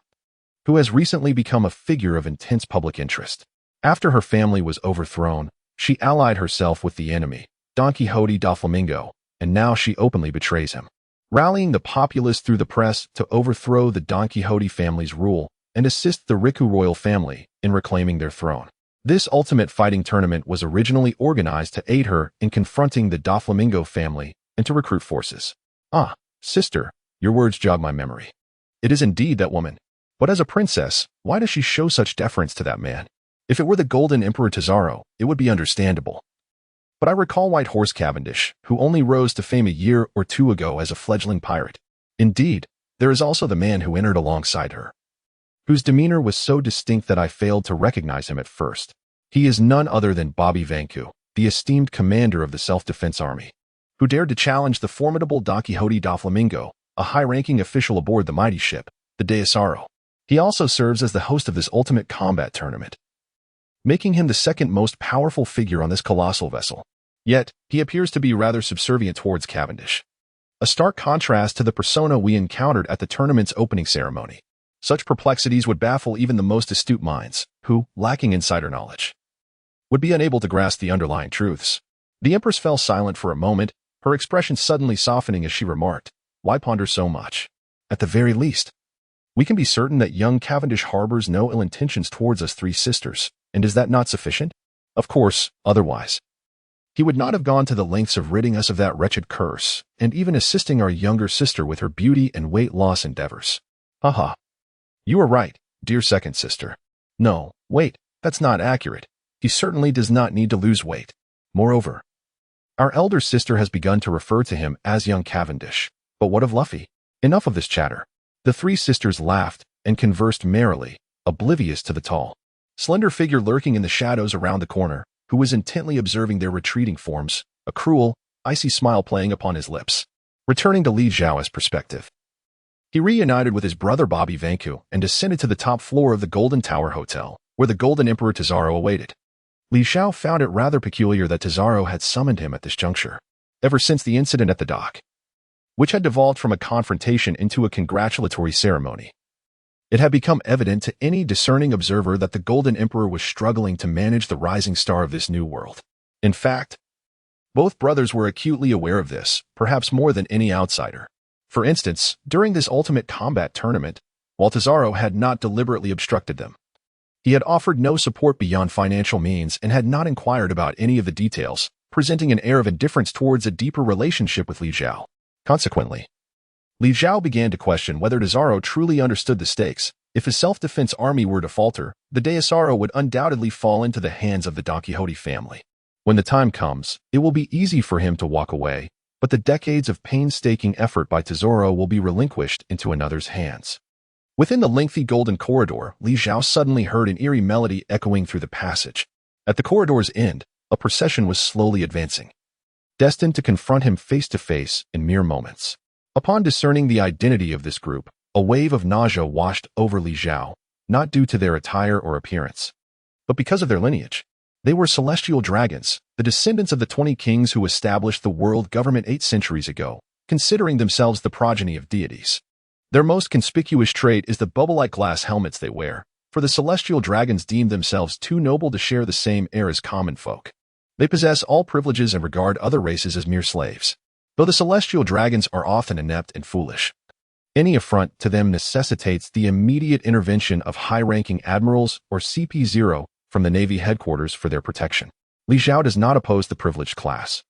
who has recently become a figure of intense public interest. After her family was overthrown, she allied herself with the enemy, Don Quixote da Flamingo, and now she openly betrays him, rallying the populace through the press to overthrow the Don Quixote family's rule and assist the Rica royal family in reclaiming their throne. This ultimate fighting tournament was originally organized to aid her in confronting the Da Flamingo family and to recruit forces." "Ah, sister, your words jog my memory. It is indeed that woman. But as a princess, why does she show such deference to that man? If it were the Golden Emperor Tazaro, it would be understandable. But I recall White Horse Cavendish, who only rose to fame a year or two ago as a fledgling pirate. Indeed, there is also the man who entered alongside her, whose demeanor was so distinct that I failed to recognize him at first. He is none other than Bobby Vacu, the esteemed commander of the self-defense army, who dared to challenge the formidable Don Quixote da Flamingo, a high-ranking official aboard the mighty ship, the Deasaro. He also serves as the host of this ultimate combat tournament, making him the second most powerful figure on this colossal vessel. Yet, he appears to be rather subservient towards Cavendish, a stark contrast to the persona we encountered at the tournament's opening ceremony. Such perplexities would baffle even the most astute minds, who, lacking insider knowledge, would be unable to grasp the underlying truths." The Empress fell silent for a moment, her expression suddenly softening as she remarked, "Why ponder so much? At the very least, we can be certain that young Cavendish harbors no ill intentions towards us three sisters, and is that not sufficient? Of course, otherwise he would not have gone to the lengths of ridding us of that wretched curse, and even assisting our younger sister with her beauty and weight loss endeavors. Haha. You are right, dear second sister. No, wait, that's not accurate. He certainly does not need to lose weight. Moreover, Our elder sister has begun to refer to him as young Cavendish. But what of Luffy? Enough of this chatter. The three sisters laughed and conversed merrily, oblivious to the tall, slender figure lurking in the shadows around the corner, who was intently observing their retreating forms, a cruel, icy smile playing upon his lips. Returning to Li Zhao's perspective, he reunited with his brother Bobby Vanku and descended to the top floor of the Golden Tower Hotel, where the Golden Emperor Tazaro awaited. Li Zhao found it rather peculiar that Tazaro had summoned him at this juncture, ever since the incident at the dock, which had devolved from a confrontation into a congratulatory ceremony. It had become evident to any discerning observer that the Golden Emperor was struggling to manage the rising star of this new world. In fact, both brothers were acutely aware of this, perhaps more than any outsider. For instance, during this ultimate combat tournament, while Tazaro had not deliberately obstructed them, he had offered no support beyond financial means and had not inquired about any of the details, presenting an air of indifference towards a deeper relationship with Li Zhao. Consequently, Li Zhao began to question whether Tazaro truly understood the stakes. If his self-defense army were to falter, the Deusaro would undoubtedly fall into the hands of the Don Quixote family. When the time comes, it will be easy for him to walk away, but the decades of painstaking effort by Tazaro will be relinquished into another's hands. Within the lengthy golden corridor, Li Zhao suddenly heard an eerie melody echoing through the passage. At the corridor's end, a procession was slowly advancing, destined to confront him face to face in mere moments. Upon discerning the identity of this group, a wave of nausea washed over Li Zhao, not due to their attire or appearance, but because of their lineage. They were celestial dragons, the descendants of the 20 kings who established the world government 8 centuries ago, considering themselves the progeny of deities. Their most conspicuous trait is the bubble-like glass helmets they wear, for the celestial dragons deemed themselves too noble to share the same air as common folk. They possess all privileges and regard other races as mere slaves. Though the celestial dragons are often inept and foolish, any affront to them necessitates the immediate intervention of high-ranking admirals or CP0 from the Navy headquarters for their protection. Li Zhao does not oppose the privileged class,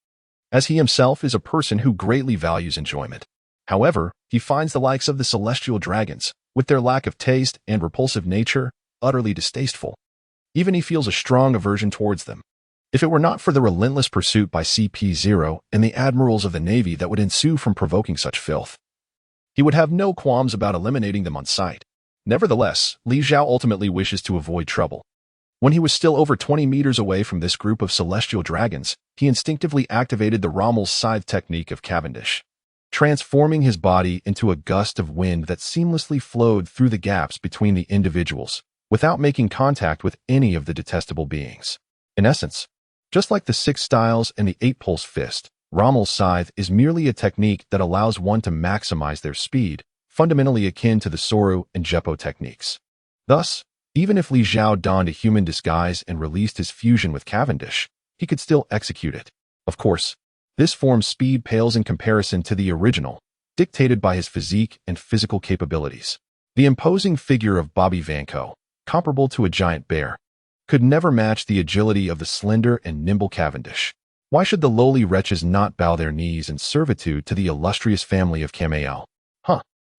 as he himself is a person who greatly values enjoyment. However, he finds the likes of the celestial dragons, with their lack of taste and repulsive nature, utterly distasteful. Even he feels a strong aversion towards them. If it were not for the relentless pursuit by CP0 and the admirals of the Navy that would ensue from provoking such filth, he would have no qualms about eliminating them on sight. Nevertheless, Li Zhao ultimately wishes to avoid trouble. When he was still over 20 meters away from this group of celestial dragons, he instinctively activated the Rommel's scythe technique of Cavendish, transforming his body into a gust of wind that seamlessly flowed through the gaps between the individuals, without making contact with any of the detestable beings. In essence, just like the 6 styles and the 8-pulse fist, Rommel's scythe is merely a technique that allows one to maximize their speed, fundamentally akin to the Soru and Jeppo techniques. Thus, even if Li Zhao donned a human disguise and released his fusion with Cavendish, he could still execute it. Of course, this form's speed pales in comparison to the original, dictated by his physique and physical capabilities. The imposing figure of Bobby Vanko, comparable to a giant bear, could never match the agility of the slender and nimble Cavendish. Why should the lowly wretches not bow their knees in servitude to the illustrious family of Camael?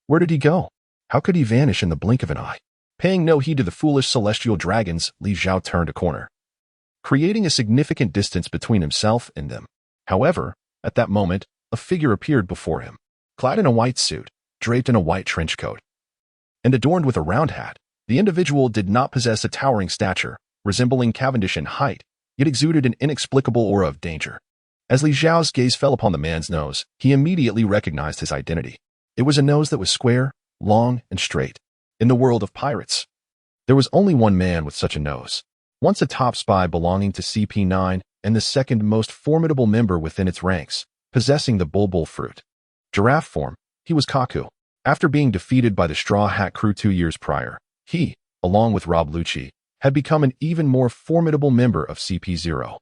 Where did he go? How could he vanish in the blink of an eye? Paying no heed to the foolish celestial dragons, Li Zhao turned a corner, creating a significant distance between himself and them. However, at that moment, a figure appeared before him, clad in a white suit, draped in a white trench coat, and adorned with a round hat. The individual did not possess a towering stature, resembling Cavendish in height, yet exuded an inexplicable aura of danger. As Li Zhao's gaze fell upon the man's nose, he immediately recognized his identity. It was a nose that was square, long, and straight. In the world of pirates, there was only one man with such a nose, once a top spy belonging to CP9 and the second most formidable member within its ranks, possessing the bulbul fruit. Giraffe form, he was Kaku. After being defeated by the Straw Hat crew 2 years prior, he, along with Rob Lucci, had become an even more formidable member of CP0.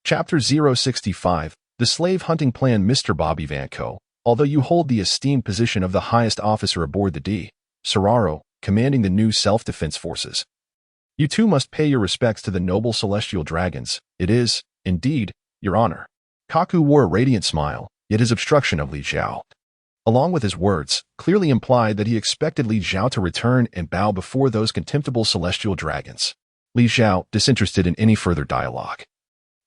Chapter 065, The Slave Hunting Plan. Mr. Bobby Vanko, although you hold the esteemed position of the highest officer aboard the D. Serraro, commanding the new self-defense forces, you too must pay your respects to the noble celestial dragons. It is, indeed, your honor. Kaku wore a radiant smile, yet his obstruction of Li Zhao, along with his words, clearly implied that he expected Li Zhao to return and bow before those contemptible celestial dragons. Li Zhao, disinterested in any further dialogue,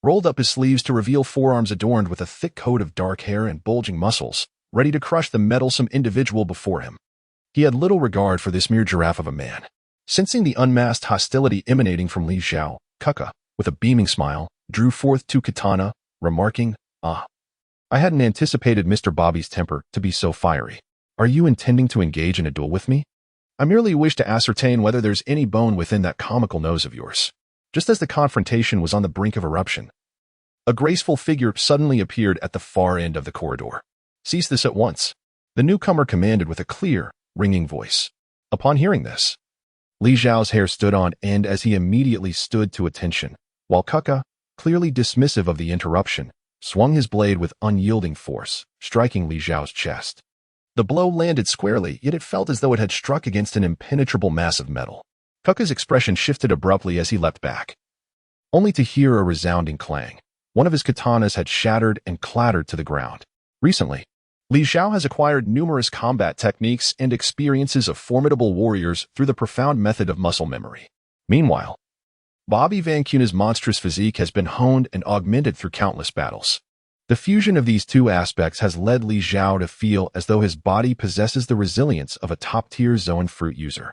rolled up his sleeves to reveal forearms adorned with a thick coat of dark hair and bulging muscles, ready to crush the meddlesome individual before him. He had little regard for this mere giraffe of a man. Sensing the unmasked hostility emanating from Li Zhao, Kaka, with a beaming smile, drew forth two katana, remarking, "Ah, I hadn't anticipated Mr. Bobby's temper to be so fiery. Are you intending to engage in a duel with me? I merely wish to ascertain whether there's any bone within that comical nose of yours." Just as the confrontation was on the brink of eruption, a graceful figure suddenly appeared at the far end of the corridor. "Cease this at once," the newcomer commanded with a clear, ringing voice. Upon hearing this, Li Zhao's hair stood on end as he immediately stood to attention, while Kaka, clearly dismissive of the interruption, swung his blade with unyielding force, striking Li Zhao's chest. The blow landed squarely, yet it felt as though it had struck against an impenetrable mass of metal. Kaka's expression shifted abruptly as he leapt back, only to hear a resounding clang. One of his katanas had shattered and clattered to the ground. Recently, Li Zhao has acquired numerous combat techniques and experiences of formidable warriors through the profound method of muscle memory. Meanwhile, Bobby Van Cuna's monstrous physique has been honed and augmented through countless battles. The fusion of these two aspects has led Li Zhao to feel as though his body possesses the resilience of a top-tier zone fruit user.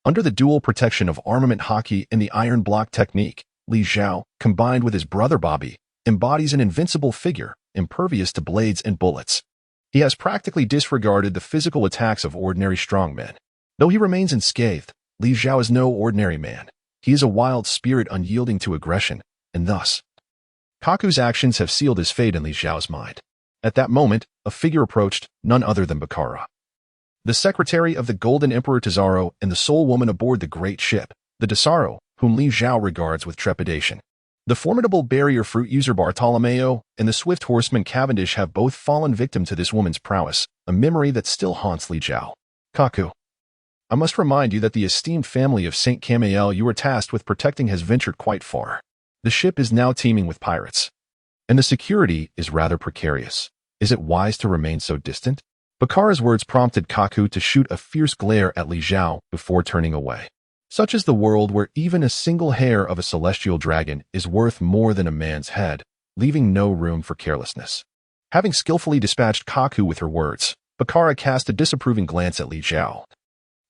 Under the dual protection of armament hockey and the iron block technique, Li Zhao, combined with his brother Bobby, embodies an invincible figure, impervious to blades and bullets. He has practically disregarded the physical attacks of ordinary strongmen. Though he remains unscathed, Li Zhao is no ordinary man. He is a wild spirit unyielding to aggression, and thus, Kaku's actions have sealed his fate in Li Zhao's mind. At that moment, a figure approached, none other than Bakara, the secretary of the Golden Emperor Tesoro and the sole woman aboard the great ship, the Tesoro, whom Li Zhao regards with trepidation. The formidable barrier fruit user Bartolomeo and the swift horseman Cavendish have both fallen victim to this woman's prowess, a memory that still haunts Li Zhao. "Kaku, I must remind you that the esteemed family of Saint Camiel you were tasked with protecting has ventured quite far. The ship is now teeming with pirates, and the security is rather precarious. Is it wise to remain so distant?" Bakara's words prompted Kaku to shoot a fierce glare at Li Zhao before turning away. Such is the world where even a single hair of a celestial dragon is worth more than a man's head, leaving no room for carelessness. Having skillfully dispatched Kaku with her words, Bakara cast a disapproving glance at Li Zhao,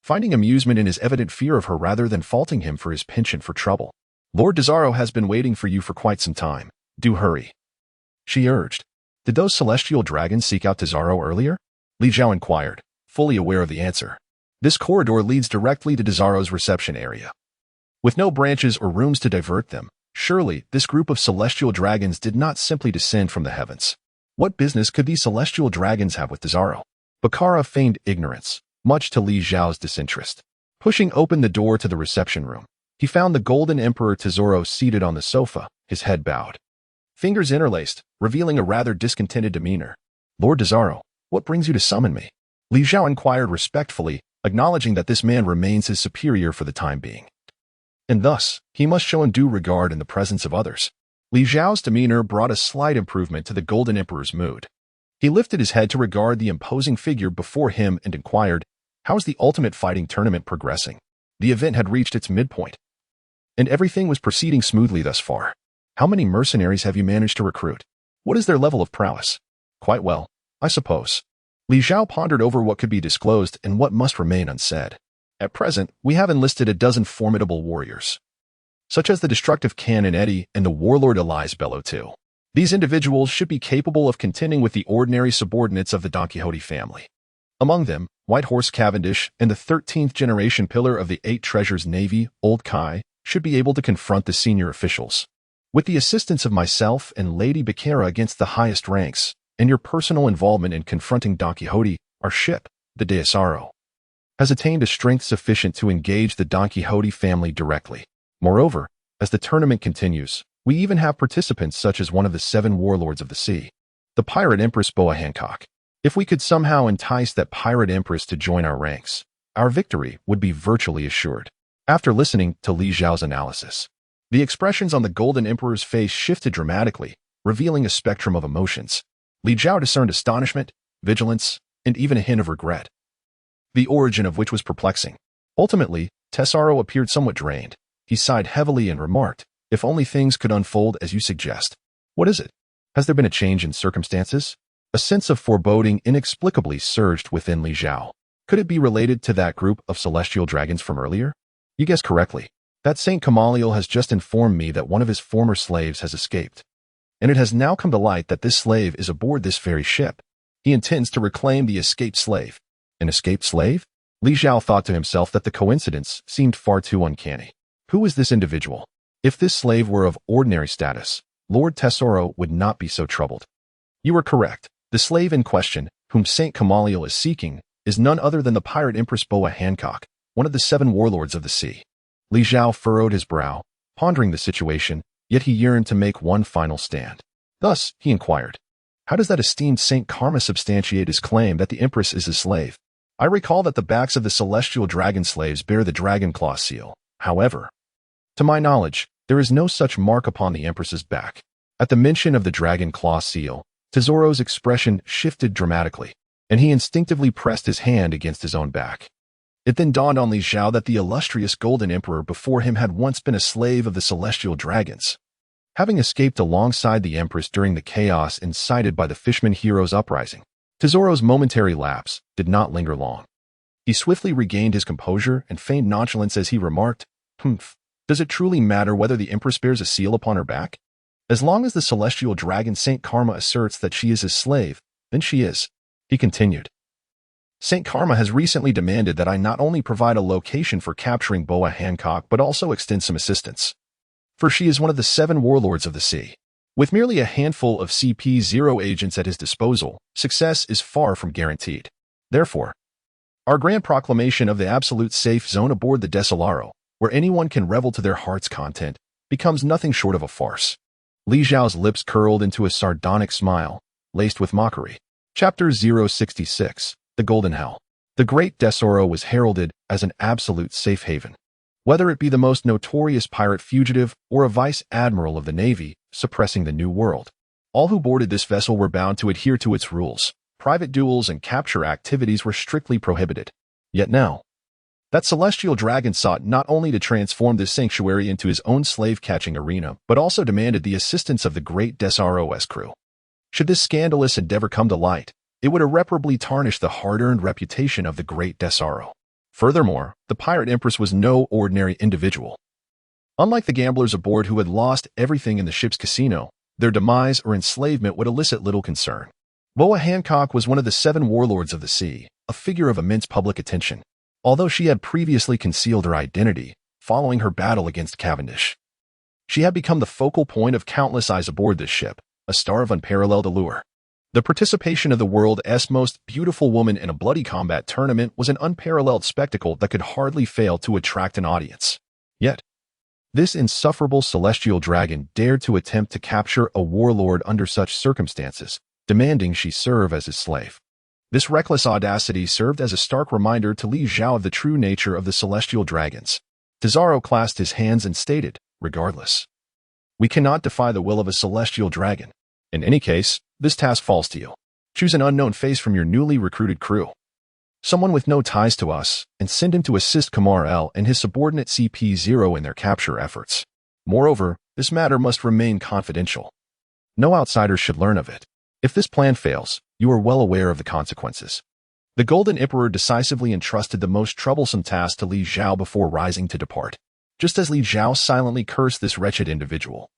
finding amusement in his evident fear of her rather than faulting him for his penchant for trouble. "Lord Tesoro has been waiting for you for quite some time. Do hurry," she urged. "Did those celestial dragons seek out Tesoro earlier?" Li Zhao inquired, fully aware of the answer. This corridor leads directly to Tesoro's reception area. With no branches or rooms to divert them, surely this group of celestial dragons did not simply descend from the heavens. What business could these celestial dragons have with Tesoro? Bakara feigned ignorance, much to Li Zhao's disinterest. Pushing open the door to the reception room, he found the Golden Emperor Tesoro seated on the sofa, his head bowed, fingers interlaced, revealing a rather discontented demeanor. "Lord Tesoro, what brings you to summon me?" Li Zhao inquired respectfully, acknowledging that this man remains his superior for the time being, and thus he must show due regard in the presence of others. Li Zhao's demeanor brought a slight improvement to the Golden Emperor's mood. He lifted his head to regard the imposing figure before him and inquired, "How is the Ultimate Fighting Tournament progressing?" The event had reached its midpoint, and everything was proceeding smoothly thus far. "How many mercenaries have you managed to recruit? What is their level of prowess?" "Quite well, I suppose." Li Zhao pondered over what could be disclosed and what must remain unsaid. "At present, we have enlisted a dozen formidable warriors, such as the destructive Canon Eddie and the warlord Elias Bello too. These individuals should be capable of contending with the ordinary subordinates of the Don Quixote family. Among them, White Horse Cavendish and the 13th generation pillar of the Eight Treasures Navy, Old Kai, should be able to confront the senior officials. With the assistance of myself and Lady Becerra against the highest ranks, and your personal involvement in confronting Don Quixote, our ship, the Tesoro, has attained a strength sufficient to engage the Don Quixote family directly. Moreover, as the tournament continues, we even have participants such as one of the 7 warlords of the sea, the pirate Empress Boa Hancock. If we could somehow entice that pirate empress to join our ranks, our victory would be virtually assured." After listening to Li Zhao's analysis, the expressions on the Golden Emperor's face shifted dramatically, revealing a spectrum of emotions. Li Zhao discerned astonishment, vigilance, and even a hint of regret, the origin of which was perplexing. Ultimately, Tesoro appeared somewhat drained. He sighed heavily and remarked, "If only things could unfold as you suggest. What is it? Has there been a change in circumstances? A sense of foreboding inexplicably surged within Li Zhao. Could it be related to that group of celestial dragons from earlier? You guessed correctly. That Saint Gamaliel has just informed me that one of his former slaves has escaped. And it has now come to light that this slave is aboard this very ship. He intends to reclaim the escaped slave. An escaped slave? Li Zhao thought to himself that the coincidence seemed far too uncanny. Who is this individual? If this slave were of ordinary status, Lord Tesoro would not be so troubled. You are correct. The slave in question, whom Saint Gamaliel is seeking, is none other than the pirate Empress Boa Hancock, one of the 7 warlords of the sea. Li Zhao furrowed his brow, pondering the situation, yet he yearned to make one final stand. Thus, he inquired, how does that esteemed Saint Karma substantiate his claim that the Empress is his slave? I recall that the backs of the celestial dragon slaves bear the dragon claw seal. However, to my knowledge, there is no such mark upon the Empress's back. At the mention of the dragon claw seal, Tesoro's expression shifted dramatically, and he instinctively pressed his hand against his own back. It then dawned on Li Zhao that the illustrious Golden Emperor before him had once been a slave of the celestial dragons. Having escaped alongside the Empress during the chaos incited by the Fishman Heroes uprising, Tesoro's momentary lapse did not linger long. He swiftly regained his composure and feigned nonchalance as he remarked, does it truly matter whether the Empress bears a seal upon her back? As long as the celestial dragon Saint Karma asserts that she is his slave, then she is. He continued. Saint Karma has recently demanded that I not only provide a location for capturing Boa Hancock but also extend some assistance. For she is one of the 7 warlords of the sea. With merely a handful of CP0 agents at his disposal, success is far from guaranteed. Therefore, our grand proclamation of the absolute safe zone aboard the Desolaro, where anyone can revel to their heart's content, becomes nothing short of a farce. Li Zhao's lips curled into a sardonic smile, laced with mockery. Chapter 066, The Golden Hell. The Great Desolaro was heralded as an absolute safe haven. Whether it be the most notorious pirate fugitive or a vice admiral of the Navy suppressing the New World, all who boarded this vessel were bound to adhere to its rules. Private duels and capture activities were strictly prohibited. Yet now, that celestial dragon sought not only to transform this sanctuary into his own slave-catching arena, but also demanded the assistance of the Great Desoloro's crew. Should this scandalous endeavor come to light, it would irreparably tarnish the hard-earned reputation of the Great Desolaro. Furthermore, the pirate Empress was no ordinary individual. Unlike the gamblers aboard who had lost everything in the ship's casino, their demise or enslavement would elicit little concern. Boa Hancock was one of the 7 warlords of the sea, a figure of immense public attention, although she had previously concealed her identity following her battle against Cavendish. She had become the focal point of countless eyes aboard this ship, a star of unparalleled allure. The participation of the world's most beautiful woman in a bloody combat tournament was an unparalleled spectacle that could hardly fail to attract an audience. Yet, this insufferable celestial dragon dared to attempt to capture a warlord under such circumstances, demanding she serve as his slave. This reckless audacity served as a stark reminder to Li Zhao of the true nature of the celestial dragons. Tesoro clasped his hands and stated, regardless, we cannot defy the will of a celestial dragon. In any case, this task falls to you. Choose an unknown face from your newly recruited crew, someone with no ties to us, and send him to assist Kamar L and his subordinate CP0 in their capture efforts. Moreover, this matter must remain confidential. No outsiders should learn of it. If this plan fails, you are well aware of the consequences. The Golden Emperor decisively entrusted the most troublesome task to Li Zhao before rising to depart. Just as Li Zhao silently cursed this wretched individual,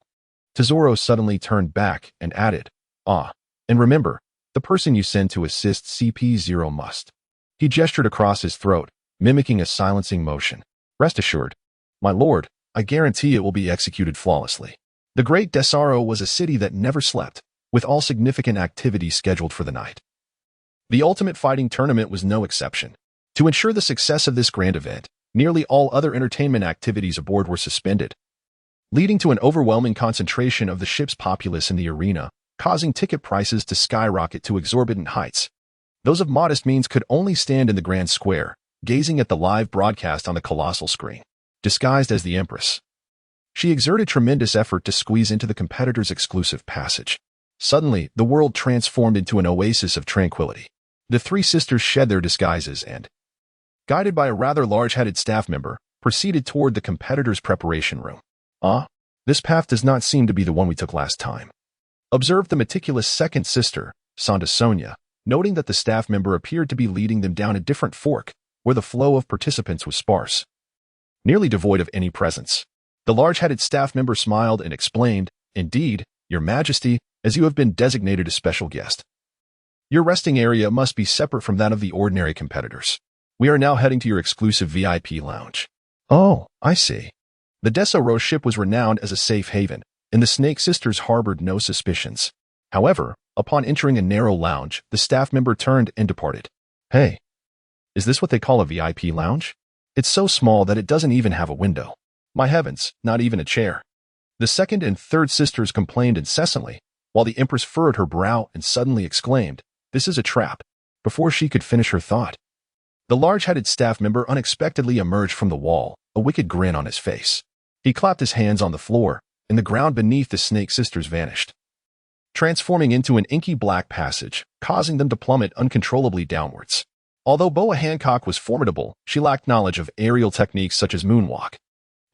Tesoro suddenly turned back and added, and remember, the person you send to assist CP0 must. He gestured across his throat, mimicking a silencing motion. Rest assured, my lord, I guarantee it will be executed flawlessly. The Great Desolaro was a city that never slept, with all significant activities scheduled for the night. The Ultimate Fighting Tournament was no exception. To ensure the success of this grand event, nearly all other entertainment activities aboard were suspended, leading to an overwhelming concentration of the ship's populace in the arena, causing ticket prices to skyrocket to exorbitant heights. Those of modest means could only stand in the grand square, gazing at the live broadcast on the colossal screen. Disguised as the Empress, she exerted tremendous effort to squeeze into the competitor's exclusive passage. Suddenly, the world transformed into an oasis of tranquility. The 3 sisters shed their disguises and, guided by a rather large-headed staff member, proceeded toward the competitor's preparation room. This path does not seem to be the one we took last time. observed the meticulous second sister, Santa Sonia, noting that the staff member appeared to be leading them down a different fork, where the flow of participants was sparse, nearly devoid of any presence. The large-headed staff member smiled and explained, "Indeed, Your Majesty, as you have been designated a special guest. Your resting area must be separate from that of the ordinary competitors. We are now heading to your exclusive VIP lounge." "Oh, I see." The Desoro ship was renowned as a safe haven, and the Snake Sisters harbored no suspicions. However, upon entering a narrow lounge, the staff member turned and departed. "Hey, is this what they call a VIP lounge? It's so small that it doesn't even have a window. My heavens, not even a chair." The second and third sisters complained incessantly, while the Empress furrowed her brow and suddenly exclaimed, "This is a trap," before she could finish her thought. The large-headed staff member unexpectedly emerged from the wall, a wicked grin on his face. He clapped his hands on the floor, and the ground beneath the Snake Sisters vanished, transforming into an inky black passage, causing them to plummet uncontrollably downwards. Although Boa Hancock was formidable, she lacked knowledge of aerial techniques such as moonwalk.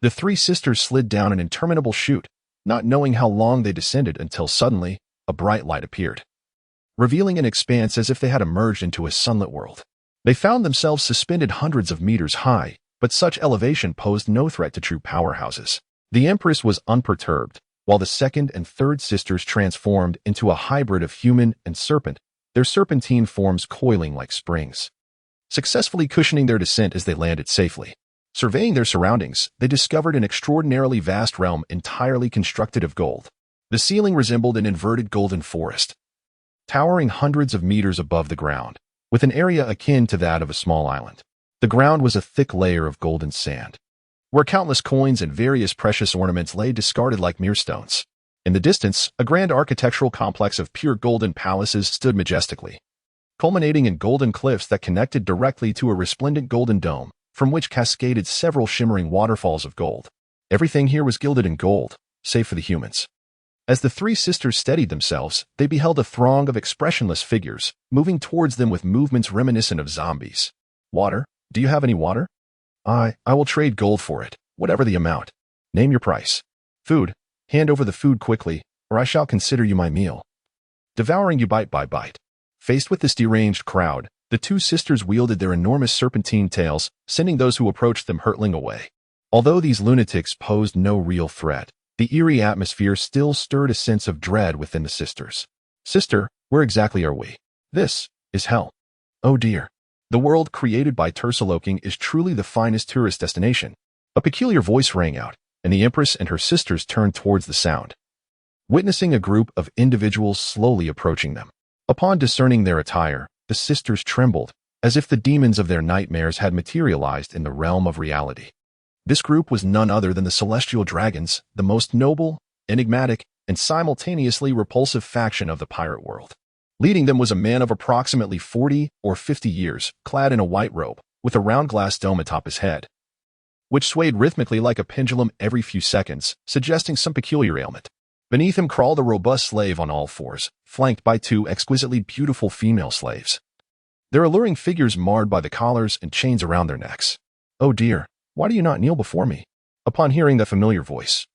The three sisters slid down an interminable chute, not knowing how long they descended until suddenly, a bright light appeared, revealing an expanse as if they had emerged into a sunlit world. They found themselves suspended hundreds of meters high, but such elevation posed no threat to true powerhouses. The Empress was unperturbed, while the second and third sisters transformed into a hybrid of human and serpent, their serpentine forms coiling like springs, successfully cushioning their descent as they landed safely. Surveying their surroundings, they discovered an extraordinarily vast realm entirely constructed of gold. The ceiling resembled an inverted golden forest, towering hundreds of meters above the ground, with an area akin to that of a small island. The ground was a thick layer of golden sand, where countless coins and various precious ornaments lay discarded like mere stones. In the distance, a grand architectural complex of pure golden palaces stood majestically, culminating in golden cliffs that connected directly to a resplendent golden dome, from which cascaded several shimmering waterfalls of gold. Everything here was gilded in gold, save for the humans. As the three sisters steadied themselves, they beheld a throng of expressionless figures, moving towards them with movements reminiscent of zombies. "Water? Do you have any water?" I will trade gold for it, whatever the amount. Name your price." "Food? Hand over the food quickly, or I shall consider you my meal." Devouring you bite by bite. Faced with this deranged crowd, the two sisters wielded their enormous serpentine tails, sending those who approached them hurtling away. Although these lunatics posed no real threat, the eerie atmosphere still stirred a sense of dread within the sisters. "Sister, where exactly are we? This is hell." "Oh dear. The world created by Tursaloking is truly the finest tourist destination." A peculiar voice rang out, and the Empress and her sisters turned towards the sound, witnessing a group of individuals slowly approaching them. Upon discerning their attire, the sisters trembled, as if the demons of their nightmares had materialized in the realm of reality. This group was none other than the Celestial Dragons, the most noble, enigmatic, and simultaneously repulsive faction of the pirate world. Leading them was a man of approximately 40 or 50 years, clad in a white robe, with a round glass dome atop his head, which swayed rhythmically like a pendulum every few seconds, suggesting some peculiar ailment. Beneath him crawled a robust slave on all fours, flanked by two exquisitely beautiful female slaves, their alluring figures marred by the collars and chains around their necks. "Oh dear, why do you not kneel before me?" Upon hearing the familiar voice,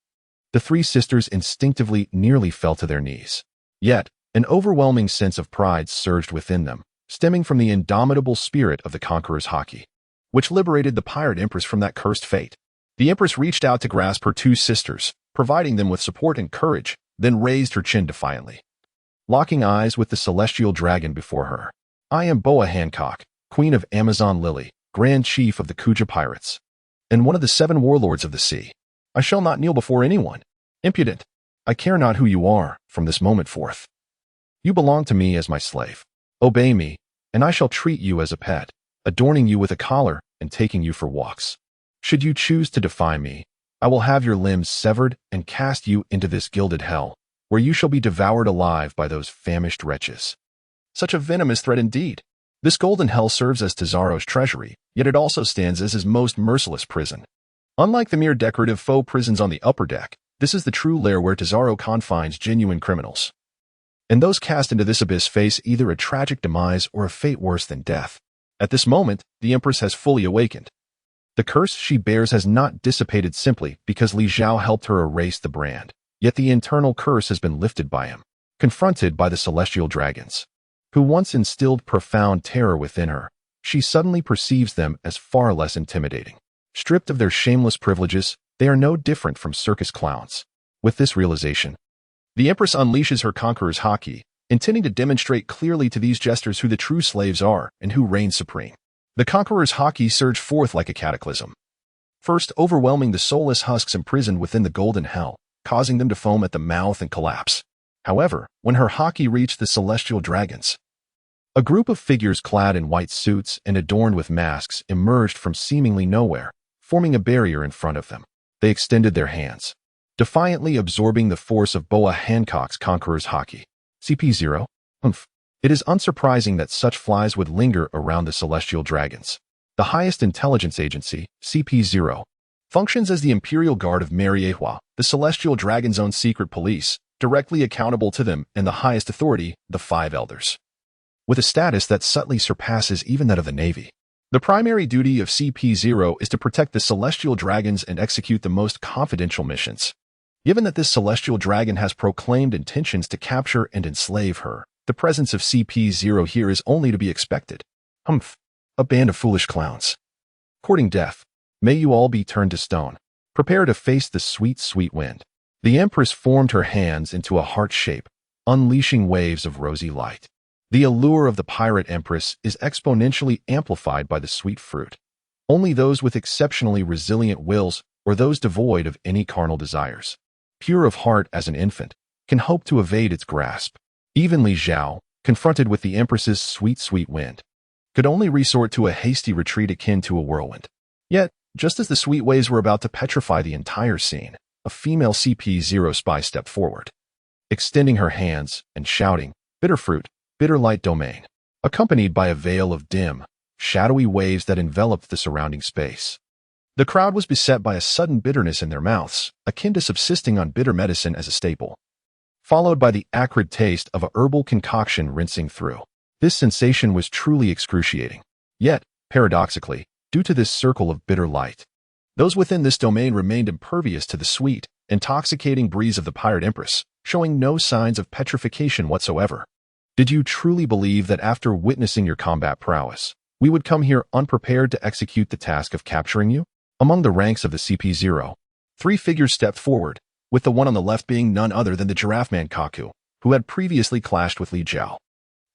the three sisters instinctively nearly fell to their knees. Yet, an overwhelming sense of pride surged within them, stemming from the indomitable spirit of the conqueror's hockey, which liberated the pirate Empress from that cursed fate. The Empress reached out to grasp her two sisters, providing them with support and courage, then raised her chin defiantly, locking eyes with the celestial dragon before her. "I am Boa Hancock, Queen of Amazon Lily, Grand Chief of the Kuja Pirates, and one of the 7 warlords of the sea. I shall not kneel before anyone. Impudent! I care not who you are, from this moment forth. You belong to me as my slave. Obey me, and I shall treat you as a pet, adorning you with a collar and taking you for walks. Should you choose to defy me, I will have your limbs severed and cast you into this gilded hell, where you shall be devoured alive by those famished wretches." Such a venomous threat indeed. This golden hell serves as Tezaro's treasury, yet it also stands as his most merciless prison. Unlike the mere decorative faux prisons on the upper deck, this is the true lair where Tezaro confines genuine criminals. And those cast into this abyss face either a tragic demise or a fate worse than death. At this moment, the Empress has fully awakened. The curse she bears has not dissipated simply because Li Zhao helped her erase the brand, yet the internal curse has been lifted by him. Confronted by the celestial dragons, who once instilled profound terror within her, she suddenly perceives them as far less intimidating. Stripped of their shameless privileges, they are no different from circus clowns. With this realization, the Empress unleashes her conqueror's haki, intending to demonstrate clearly to these jesters who the true slaves are and who reign supreme. The conqueror's haki surged forth like a cataclysm, first overwhelming the soulless husks imprisoned within the golden hell, causing them to foam at the mouth and collapse. However, when her haki reached the celestial dragons, a group of figures clad in white suits and adorned with masks emerged from seemingly nowhere, forming a barrier in front of them. They extended their hands, defiantly absorbing the force of Boa Hancock's conqueror's haki. CP0? It is unsurprising that such flies would linger around the celestial dragons. The highest intelligence agency, CP0, functions as the Imperial Guard of Mariehua, the celestial dragon's own secret police, directly accountable to them and the highest authority, the Five Elders, with a status that subtly surpasses even that of the Navy. The primary duty of CP0 is to protect the celestial dragons and execute the most confidential missions. Given that this celestial dragon has proclaimed intentions to capture and enslave her, the presence of CP0 here is only to be expected. A band of foolish clowns. Courting death, may you all be turned to stone. Prepare to face the sweet, sweet wind. The Empress formed her hands into a heart shape, unleashing waves of rosy light. The allure of the pirate Empress is exponentially amplified by the sweet fruit. Only those with exceptionally resilient wills or those devoid of any carnal desires, pure of heart as an infant, can hope to evade its grasp. Even Li Zhao, confronted with the Empress's sweet, sweet wind, could only resort to a hasty retreat akin to a whirlwind. Yet, just as the sweet waves were about to petrify the entire scene, a female CP0 spy stepped forward, extending her hands and shouting, "Bitter fruit, bitter light domain," accompanied by a veil of dim, shadowy waves that enveloped the surrounding space. The crowd was beset by a sudden bitterness in their mouths, akin to subsisting on bitter medicine as a staple, followed by the acrid taste of a herbal concoction rinsing through. This sensation was truly excruciating. Yet, paradoxically, due to this circle of bitter light, those within this domain remained impervious to the sweet, intoxicating breeze of the pirate Empress, showing no signs of petrification whatsoever. Did you truly believe that after witnessing your combat prowess, we would come here unprepared to execute the task of capturing you? Among the ranks of the CP0, 3 figures stepped forward, with the one on the left being none other than the Giraffe Man Kaku, who had previously clashed with Li Zhao.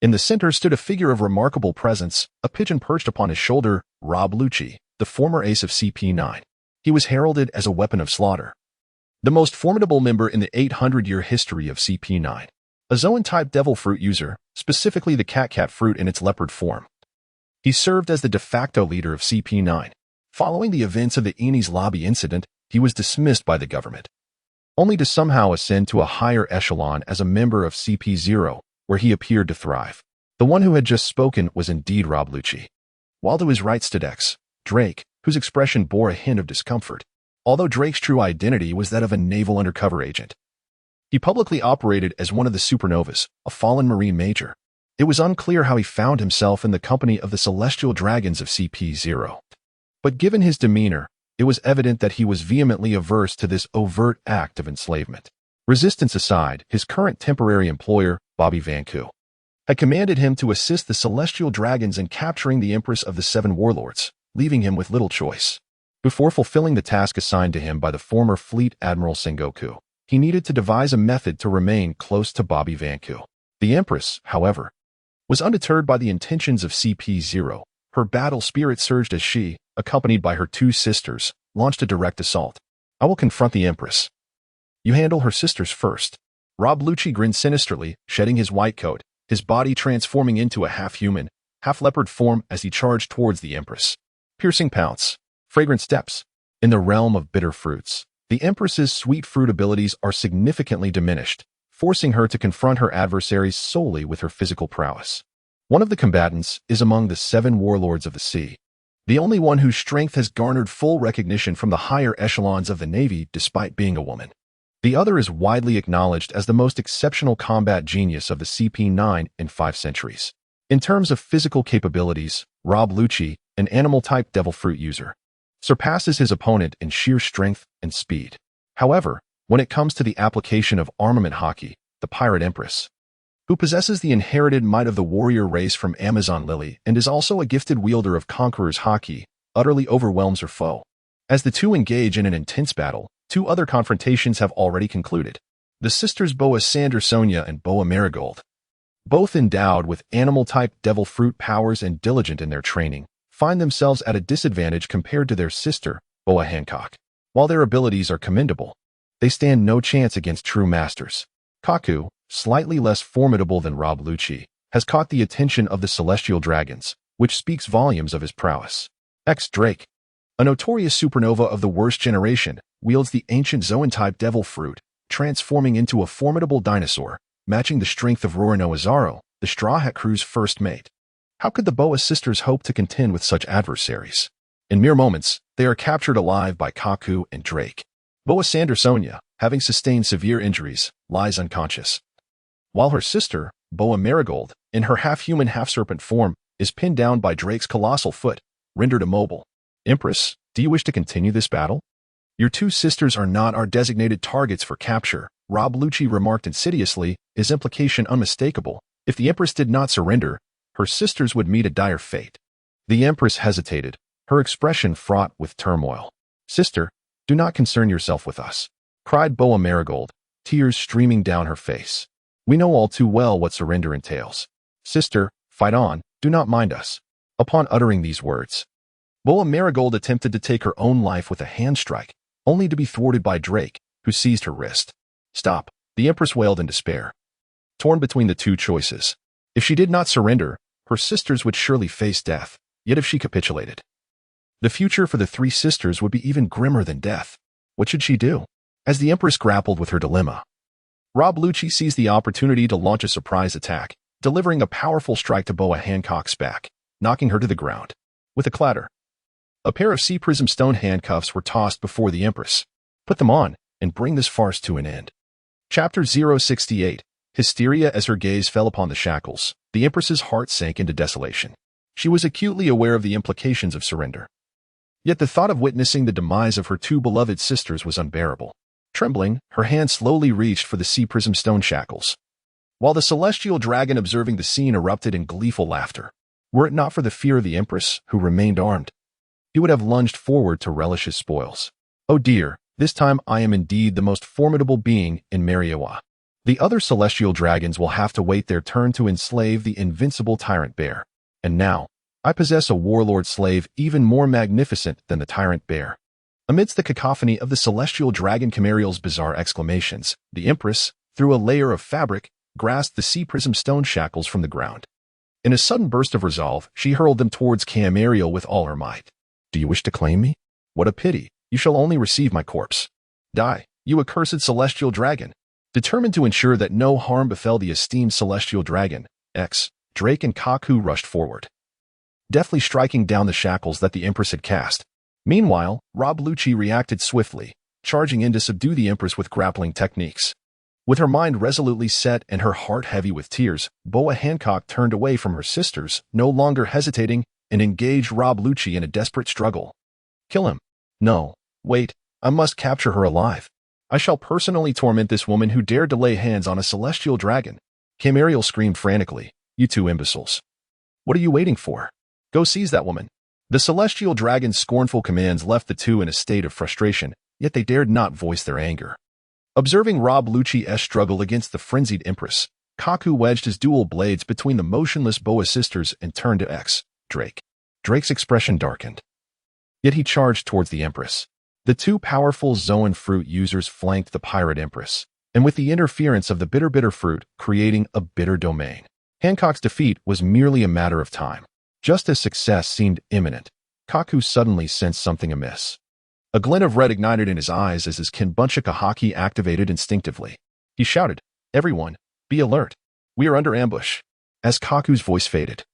In the center stood a figure of remarkable presence, a pigeon perched upon his shoulder, Rob Lucci, the former ace of CP9. He was heralded as a weapon of slaughter, the most formidable member in the 800-year history of CP9. A Zoan-type devil fruit user, specifically the cat fruit in its leopard form. He served as the de facto leader of CP9. Following the events of the Eni's lobby incident, he was dismissed by the government, only to somehow ascend to a higher echelon as a member of CP0, where he appeared to thrive. The one who had just spoken was indeed Rob Lucci. While to his right stood X, Drake, whose expression bore a hint of discomfort, although Drake's true identity was that of a naval undercover agent. He publicly operated as one of the supernovas, a fallen Marine major. It was unclear how he found himself in the company of the celestial dragons of CP0. But given his demeanor, it was evident that he was vehemently averse to this overt act of enslavement. Resistance aside, his current temporary employer, Bobby Vanku, had commanded him to assist the celestial dragons in capturing the Empress of the 7 warlords, leaving him with little choice. Before fulfilling the task assigned to him by the former Fleet Admiral Sengoku, he needed to devise a method to remain close to Bobby Vanku. The Empress, however, was undeterred by the intentions of CP0. Her battle spirit surged as she, accompanied by her 2 sisters, launched a direct assault. "I will confront the Empress. You handle her sisters first." Rob Lucci grinned sinisterly, shedding his white coat, his body transforming into a half-human, half-leopard form as he charged towards the Empress. Piercing pounce. Fragrant steps. In the realm of bitter fruits, the Empress's sweet fruit abilities are significantly diminished, forcing her to confront her adversaries solely with her physical prowess. One of the combatants is among the 7 warlords of the sea, the only one whose strength has garnered full recognition from the higher echelons of the Navy despite being a woman. The other is widely acknowledged as the most exceptional combat genius of the CP9 in 5 centuries. In terms of physical capabilities, Rob Lucci, an animal-type devil fruit user, surpasses his opponent in sheer strength and speed. However, when it comes to the application of armament haki, the pirate empress, who possesses the inherited might of the warrior race from Amazon Lily and is also a gifted wielder of Conqueror's Haki, utterly overwhelms her foe. As the two engage in an intense battle, two other confrontations have already concluded. The sisters Boa Sonia and Boa Marigold, both endowed with animal-type devil fruit powers and diligent in their training, find themselves at a disadvantage compared to their sister, Boa Hancock. While their abilities are commendable, they stand no chance against true masters. Kaku, slightly less formidable than Rob Lucci, has caught the attention of the celestial dragons, which speaks volumes of his prowess. Drake, a notorious supernova of the worst generation, wields the ancient Zoan-type devil fruit, transforming into a formidable dinosaur, matching the strength of Rorino Azaro, the Straw Hat Crew's first mate. How could the Boa sisters hope to contend with such adversaries? In mere moments, they are captured alive by Kaku and Drake. Boa Sonia, having sustained severe injuries, lies unconscious, while her sister, Boa Marigold, in her half-human half-serpent form, is pinned down by Drake's colossal foot, rendered immobile. Empress, do you wish to continue this battle? Your two sisters are not our designated targets for capture, Rob Lucci remarked insidiously, his implication unmistakable. If the Empress did not surrender, her sisters would meet a dire fate. The Empress hesitated, her expression fraught with turmoil. Sister, do not concern yourself with us, cried Boa Marigold, tears streaming down her face. We know all too well what surrender entails. Sister, fight on, do not mind us. Upon uttering these words, Boa Marigold attempted to take her own life with a hand strike, only to be thwarted by Drake, who seized her wrist. Stop, the Empress wailed in despair, torn between the two choices. If she did not surrender, her sisters would surely face death, yet if she capitulated, the future for the three sisters would be even grimmer than death. What should she do? As the Empress grappled with her dilemma, Rob Lucci seized the opportunity to launch a surprise attack, delivering a powerful strike to Boa Hancock's back, knocking her to the ground. With a clatter, a pair of sea prism stone handcuffs were tossed before the Empress. Put them on, and bring this farce to an end. Chapter 068. Hysteria. As her gaze fell upon the shackles, the Empress's heart sank into desolation. She was acutely aware of the implications of surrender. Yet the thought of witnessing the demise of her two beloved sisters was unbearable. Trembling, her hand slowly reached for the sea prism stone shackles, while the celestial dragon observing the scene erupted in gleeful laughter. Were it not for the fear of the Empress, who remained armed, he would have lunged forward to relish his spoils. Oh dear, this time I am indeed the most formidable being in Mariowa. The other celestial dragons will have to wait their turn to enslave the invincible tyrant bear. And now, I possess a warlord slave even more magnificent than the tyrant bear. Amidst the cacophony of the celestial dragon Camariel's bizarre exclamations, the Empress, through a layer of fabric, grasped the sea prism stone shackles from the ground. In a sudden burst of resolve, she hurled them towards Camariel with all her might. Do you wish to claim me? What a pity, you shall only receive my corpse. Die, you accursed celestial dragon. Determined to ensure that no harm befell the esteemed celestial dragon, Drake and Kaku rushed forward, deftly striking down the shackles that the Empress had cast. Meanwhile, Rob Lucci reacted swiftly, charging in to subdue the Empress with grappling techniques. With her mind resolutely set and her heart heavy with tears, Boa Hancock turned away from her sisters, no longer hesitating, and engaged Rob Lucci in a desperate struggle. Kill him. No, wait, I must capture her alive. I shall personally torment this woman who dared to lay hands on a celestial dragon. Camariel screamed frantically. You two imbeciles. What are you waiting for? Go seize that woman. The celestial dragon's scornful commands left the two in a state of frustration, yet they dared not voice their anger. Observing Rob Lucci's struggle against the frenzied Empress, Kaku wedged his dual blades between the motionless Boa sisters and turned to Drake. Drake's expression darkened, yet he charged towards the Empress. The two powerful Zoan fruit users flanked the pirate Empress, and with the interference of the bitter fruit, creating a bitter domain. Hancock's defeat was merely a matter of time. Just as success seemed imminent, Kaku suddenly sensed something amiss. A glint of red ignited in his eyes as his Kinbunchika haki activated instinctively. He shouted, Everyone, be alert. We are under ambush. As Kaku's voice faded,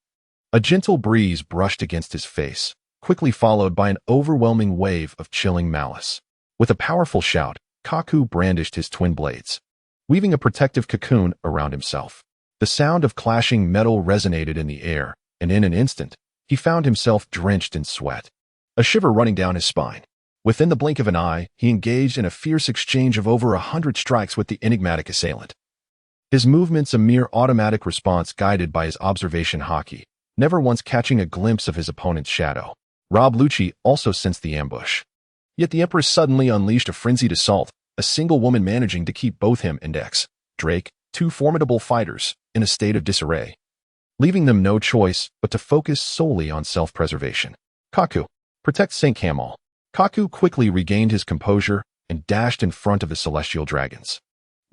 a gentle breeze brushed against his face, quickly followed by an overwhelming wave of chilling malice. With a powerful shout, Kaku brandished his twin blades, weaving a protective cocoon around himself. The sound of clashing metal resonated in the air, and in an instant, he found himself drenched in sweat, a shiver running down his spine. Within the blink of an eye, he engaged in a fierce exchange of over 100 strikes with the enigmatic assailant. his movements a mere automatic response guided by his observation haki, never once catching a glimpse of his opponent's shadow. Rob Lucci also sensed the ambush. Yet the Empress suddenly unleashed a frenzied assault, a single woman managing to keep both him and Drake, two formidable fighters, in a state of disarray, leaving them no choice but to focus solely on self-preservation. Kaku, protect St. Kamal. Kaku quickly regained his composure and dashed in front of the celestial dragons,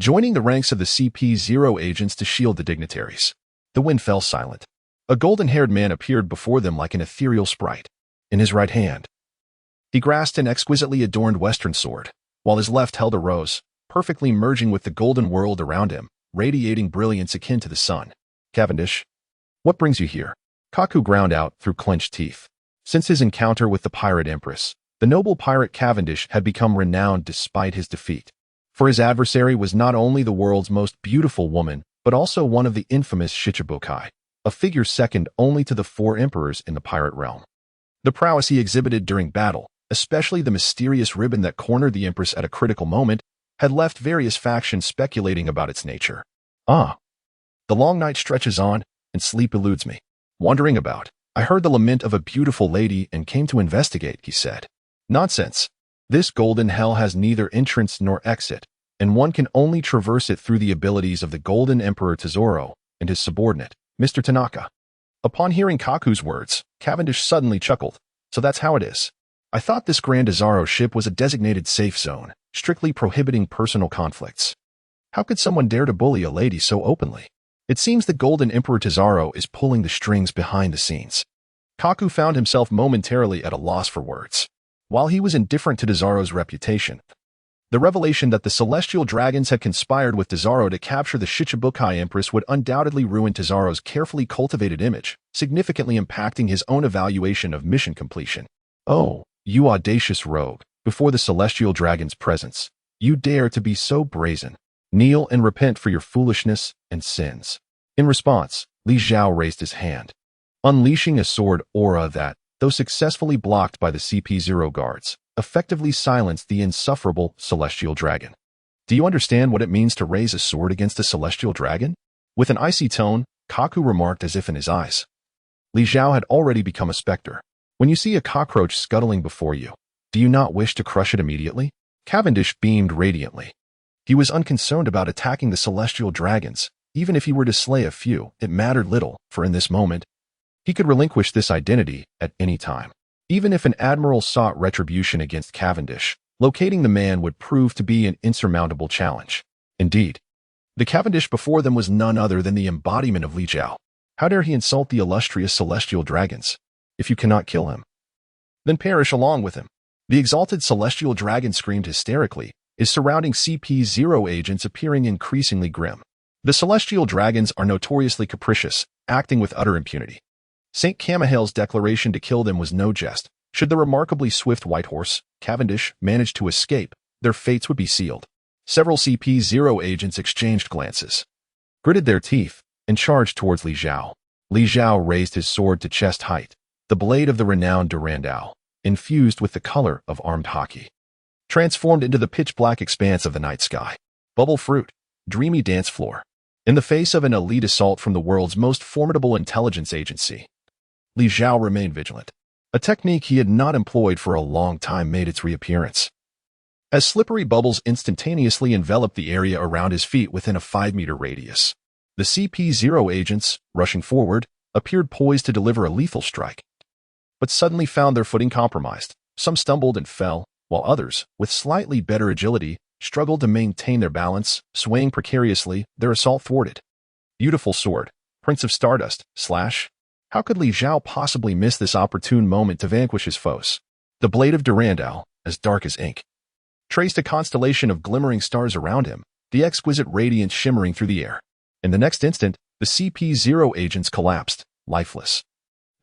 joining the ranks of the CP0 agents to shield the dignitaries. The wind fell silent. A golden-haired man appeared before them like an ethereal sprite. In his right hand, he grasped an exquisitely adorned western sword, while his left held a rose, perfectly merging with the golden world around him, radiating brilliance akin to the sun. Cavendish, what brings you here? Kaku ground out through clenched teeth. Since his encounter with the pirate Empress, the noble pirate Cavendish had become renowned despite his defeat. For his adversary was not only the world's most beautiful woman, but also one of the infamous Shichibukai, a figure second only to the four emperors in the pirate realm. The prowess he exhibited during battle, especially the mysterious ribbon that cornered the Empress at a critical moment, had left various factions speculating about its nature. The long night stretches on, and sleep eludes me. Wandering about, I heard the lament of a beautiful lady and came to investigate, he said. Nonsense. This golden hell has neither entrance nor exit, and one can only traverse it through the abilities of the Golden Emperor Tesoro and his subordinate, Mr. Tanaka. Upon hearing Kaku's words, Cavendish suddenly chuckled. So that's how it is. I thought this Grand Tesoro ship was a designated safe zone, strictly prohibiting personal conflicts. How could someone dare to bully a lady so openly? It seems the Golden Emperor Tesoro is pulling the strings behind the scenes. Kaku found himself momentarily at a loss for words. While he was indifferent to Tesoro's reputation, the revelation that the celestial dragons had conspired with Tesoro to capture the Shichibukai Empress would undoubtedly ruin Tesoro's carefully cultivated image, significantly impacting his own evaluation of mission completion. Oh, you audacious rogue, before the celestial dragon's presence, you dare to be so brazen. Kneel and repent for your foolishness and sins. In response, Li Zhao raised his hand, unleashing a sword aura that, though successfully blocked by the CP0 guards, effectively silenced the insufferable celestial dragon. Do you understand what it means to raise a sword against a celestial dragon? With an icy tone, Kaku remarked as if in his eyes. Li Zhao had already become a specter. When you see a cockroach scuttling before you, do you not wish to crush it immediately? Cavendish beamed radiantly. He was unconcerned about attacking the celestial dragons. Even if he were to slay a few, it mattered little, for in this moment, he could relinquish this identity at any time. Even if an admiral sought retribution against Cavendish, locating the man would prove to be an insurmountable challenge. Indeed, the Cavendish before them was none other than the embodiment of Li Zhao. How dare he insult the illustrious celestial dragons? If you cannot kill him, then perish along with him. The exalted celestial dragon screamed hysterically, his surrounding CP0 agents appearing increasingly grim. The celestial dragons are notoriously capricious, acting with utter impunity. St. Camahal's declaration to kill them was no jest. Should the remarkably swift white horse, Cavendish, manage to escape, their fates would be sealed. Several CP0 agents exchanged glances, gritted their teeth, and charged towards Li Zhao. Li Zhao raised his sword to chest height, the blade of the renowned Durandal, infused with the color of armed haki, transformed into the pitch-black expanse of the night sky. Bubble fruit, dreamy dance floor. In the face of an elite assault from the world's most formidable intelligence agency, Li Zhao remained vigilant. A technique he had not employed for a long time made its reappearance, as slippery bubbles instantaneously enveloped the area around his feet within a 5-meter radius. The CP0 agents, rushing forward, appeared poised to deliver a lethal strike, but suddenly found their footing compromised. Some stumbled and fell, while others, with slightly better agility, struggled to maintain their balance, swaying precariously, their assault thwarted. Beautiful sword, Prince of Stardust, slash. How could Li Zhao possibly miss this opportune moment to vanquish his foes? The blade of Durandal, as dark as ink, traced a constellation of glimmering stars around him, the exquisite radiance shimmering through the air. In the next instant, the CP0 agents collapsed, lifeless,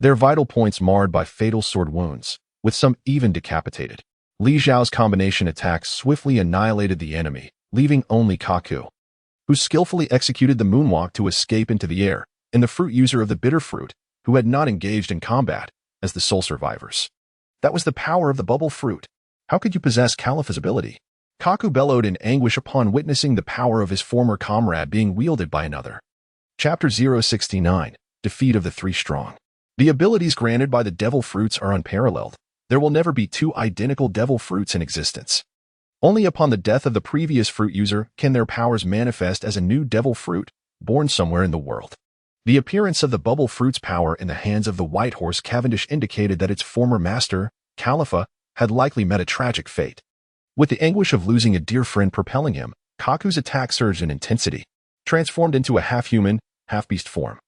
their vital points marred by fatal sword wounds, with some even decapitated. Li Zhao's combination attacks swiftly annihilated the enemy, leaving only Kaku, who skillfully executed the moonwalk to escape into the air, and the fruit user of the bitter fruit, who had not engaged in combat, as the sole survivors. That was the power of the bubble fruit. How could you possess Calipha's ability? Kaku bellowed in anguish upon witnessing the power of his former comrade being wielded by another. Chapter 069, Defeat of the Three Strong. The abilities granted by the devil fruits are unparalleled. There will never be two identical devil fruits in existence. Only upon the death of the previous fruit user can their powers manifest as a new devil fruit, born somewhere in the world. The appearance of the bubble fruit's power in the hands of the white horse Cavendish indicated that its former master, Khalifa, had likely met a tragic fate. With the anguish of losing a dear friend propelling him, Kaku's attack surged in intensity, transformed into a half-human, half-beast form.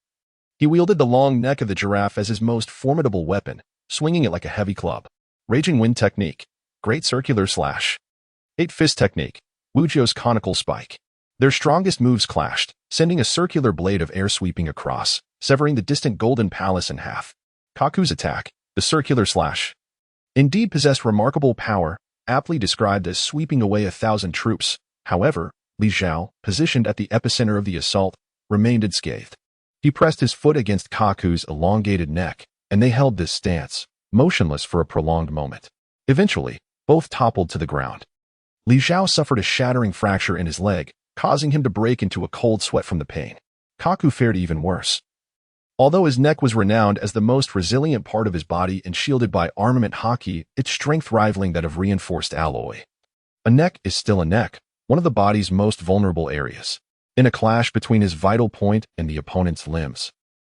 He wielded the long neck of the giraffe as his most formidable weapon, swinging it like a heavy club. Raging Wind Technique, Great Circular Slash. Eight Fist Technique, Wujio's Conical Spike. Their strongest moves clashed, sending a circular blade of air sweeping across, severing the distant Golden Palace in half. Kaku's attack, the Circular Slash, indeed possessed remarkable power, aptly described as sweeping away 1,000 troops. However, Li Zhao, positioned at the epicenter of the assault, remained unscathed. He pressed his foot against Kaku's elongated neck, and they held this stance, motionless for a prolonged moment. Eventually, both toppled to the ground. Li Zhao suffered a shattering fracture in his leg, causing him to break into a cold sweat from the pain. Kaku fared even worse. Although his neck was renowned as the most resilient part of his body and shielded by armament haki, its strength rivaling that of reinforced alloy. A neck is still a neck, one of the body's most vulnerable areas. In a clash between his vital point and the opponent's limbs,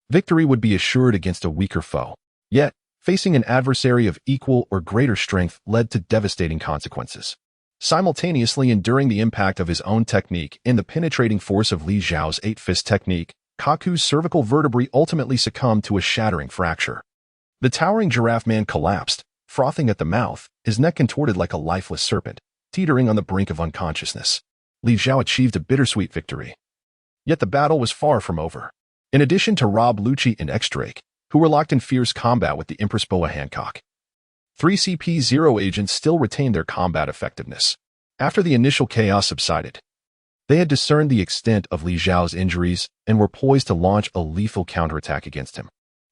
victory would be assured against a weaker foe. Yet, facing an adversary of equal or greater strength led to devastating consequences. Simultaneously enduring the impact of his own technique and the penetrating force of Li Zhao's eight-fist technique, Kaku's cervical vertebrae ultimately succumbed to a shattering fracture. The towering giraffe man collapsed, frothing at the mouth, his neck contorted like a lifeless serpent, teetering on the brink of unconsciousness. Li Zhao achieved a bittersweet victory. Yet the battle was far from over. In addition to Rob Lucci and X-Drake, who were locked in fierce combat with the Empress Boa Hancock, 3 CP0 agents still retained their combat effectiveness. After the initial chaos subsided, they had discerned the extent of Li Zhao's injuries and were poised to launch a lethal counterattack against him.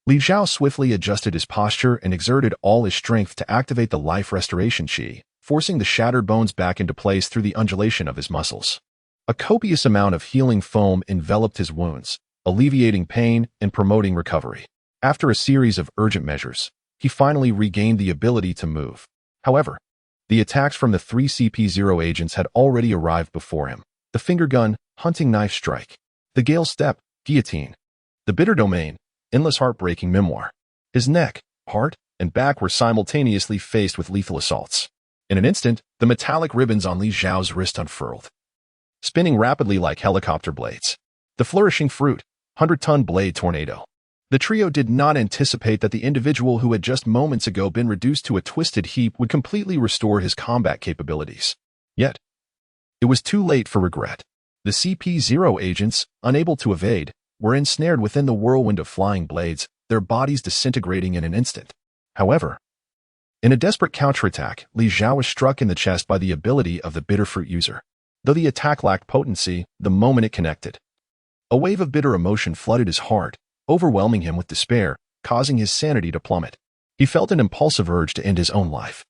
Li Zhao swiftly adjusted his posture and exerted all his strength to activate the life restoration chi, forcing the shattered bones back into place through the undulation of his muscles. A copious amount of healing foam enveloped his wounds, alleviating pain and promoting recovery. After a series of urgent measures, he finally regained the ability to move. However, the attacks from the 3 CP0 agents had already arrived before him. The finger gun, hunting knife strike. The Gale Step, guillotine. The bitter domain, endless heartbreaking memoir. His neck, heart, and back were simultaneously faced with lethal assaults. In an instant, the metallic ribbons on Li Zhao's wrist unfurled, spinning rapidly like helicopter blades. The flourishing fruit, 100-ton blade tornado. The trio did not anticipate that the individual who had just moments ago been reduced to a twisted heap would completely restore his combat capabilities. Yet, it was too late for regret. The CP0 agents, unable to evade, were ensnared within the whirlwind of flying blades, their bodies disintegrating in an instant. However, in a desperate counterattack, Li Zhao was struck in the chest by the ability of the bitter fruit user. Though the attack lacked potency, the moment it connected, a wave of bitter emotion flooded his heart, overwhelming him with despair, causing his sanity to plummet. He felt an impulsive urge to end his own life.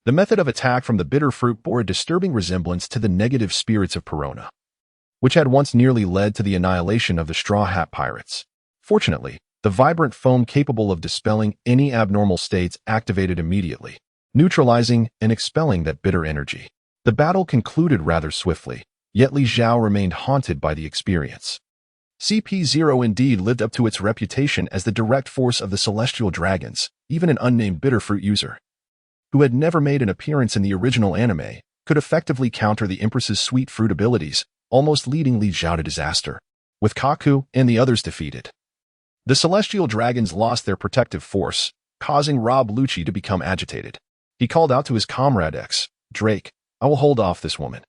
The method of attack from the bitter fruit bore a disturbing resemblance to the negative spirits of Perona, which had once nearly led to the annihilation of the Straw Hat Pirates. Fortunately, the vibrant foam capable of dispelling any abnormal states activated immediately, neutralizing and expelling that bitter energy. The battle concluded rather swiftly, yet Li Zhao remained haunted by the experience. CP0 indeed lived up to its reputation as the direct force of the Celestial Dragons. Even an unnamed bitter fruit user, who had never made an appearance in the original anime, could effectively counter the Empress's sweet fruit abilities, almost leading Li Zhao to disaster. With Kaku and the others defeated, the Celestial Dragons lost their protective force, causing Rob Lucci to become agitated. He called out to his comrade Drake, "I will hold off this woman.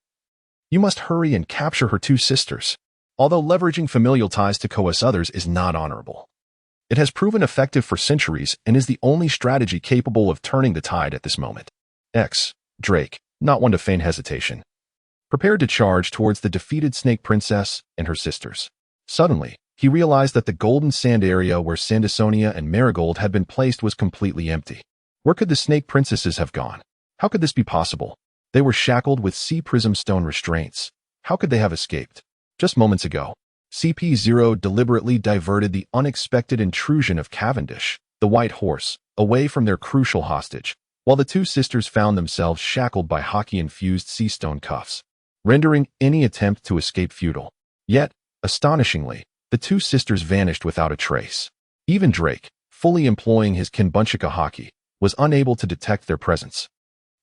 You must hurry and capture her 2 sisters." Although leveraging familial ties to coerce others is not honorable, it has proven effective for centuries and is the only strategy capable of turning the tide at this moment. Drake, not one to feign hesitation, prepared to charge towards the defeated Snake Princess and her sisters. Suddenly, he realized that the golden sand area where Sandasonia and Marigold had been placed was completely empty. Where could the Snake Princesses have gone? How could this be possible? They were shackled with sea-prism stone restraints. How could they have escaped? Just moments ago, CP0 deliberately diverted the unexpected intrusion of Cavendish, the white horse, away from their crucial hostage, while the two sisters found themselves shackled by hockey-infused sea stone cuffs, rendering any attempt to escape futile. Yet, astonishingly, the two sisters vanished without a trace. Even Drake, fully employing his Kinbunchika hockey, was unable to detect their presence,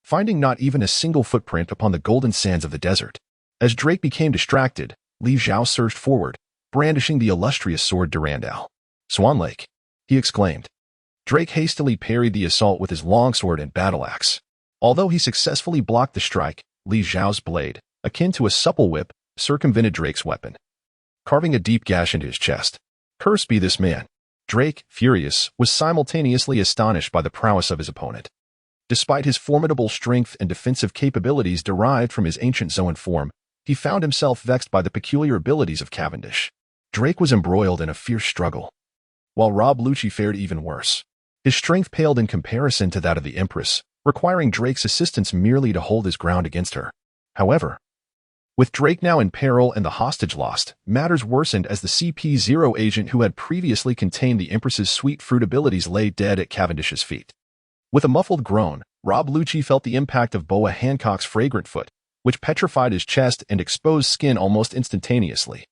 finding not even a single footprint upon the golden sands of the desert. As Drake became distracted, Li Zhao surged forward, brandishing the illustrious sword Durandal. "Swan Lake," he exclaimed. Drake hastily parried the assault with his longsword and battle-axe. Although he successfully blocked the strike, Li Zhao's blade, akin to a supple whip, circumvented Drake's weapon, carving a deep gash into his chest. Cursed be this man! Drake, furious, was simultaneously astonished by the prowess of his opponent. Despite his formidable strength and defensive capabilities derived from his ancient Zoan form, he found himself vexed by the peculiar abilities of Cavendish. Drake was embroiled in a fierce struggle, while Rob Lucci fared even worse. His strength paled in comparison to that of the Empress, requiring Drake's assistance merely to hold his ground against her. However, with Drake now in peril and the hostage lost, matters worsened as the CP0 agent who had previously contained the Empress's sweet fruit abilities lay dead at Cavendish's feet. With a muffled groan, Rob Lucci felt the impact of Boa Hancock's fragrant foot, which petrified his chest and exposed skin almost instantaneously.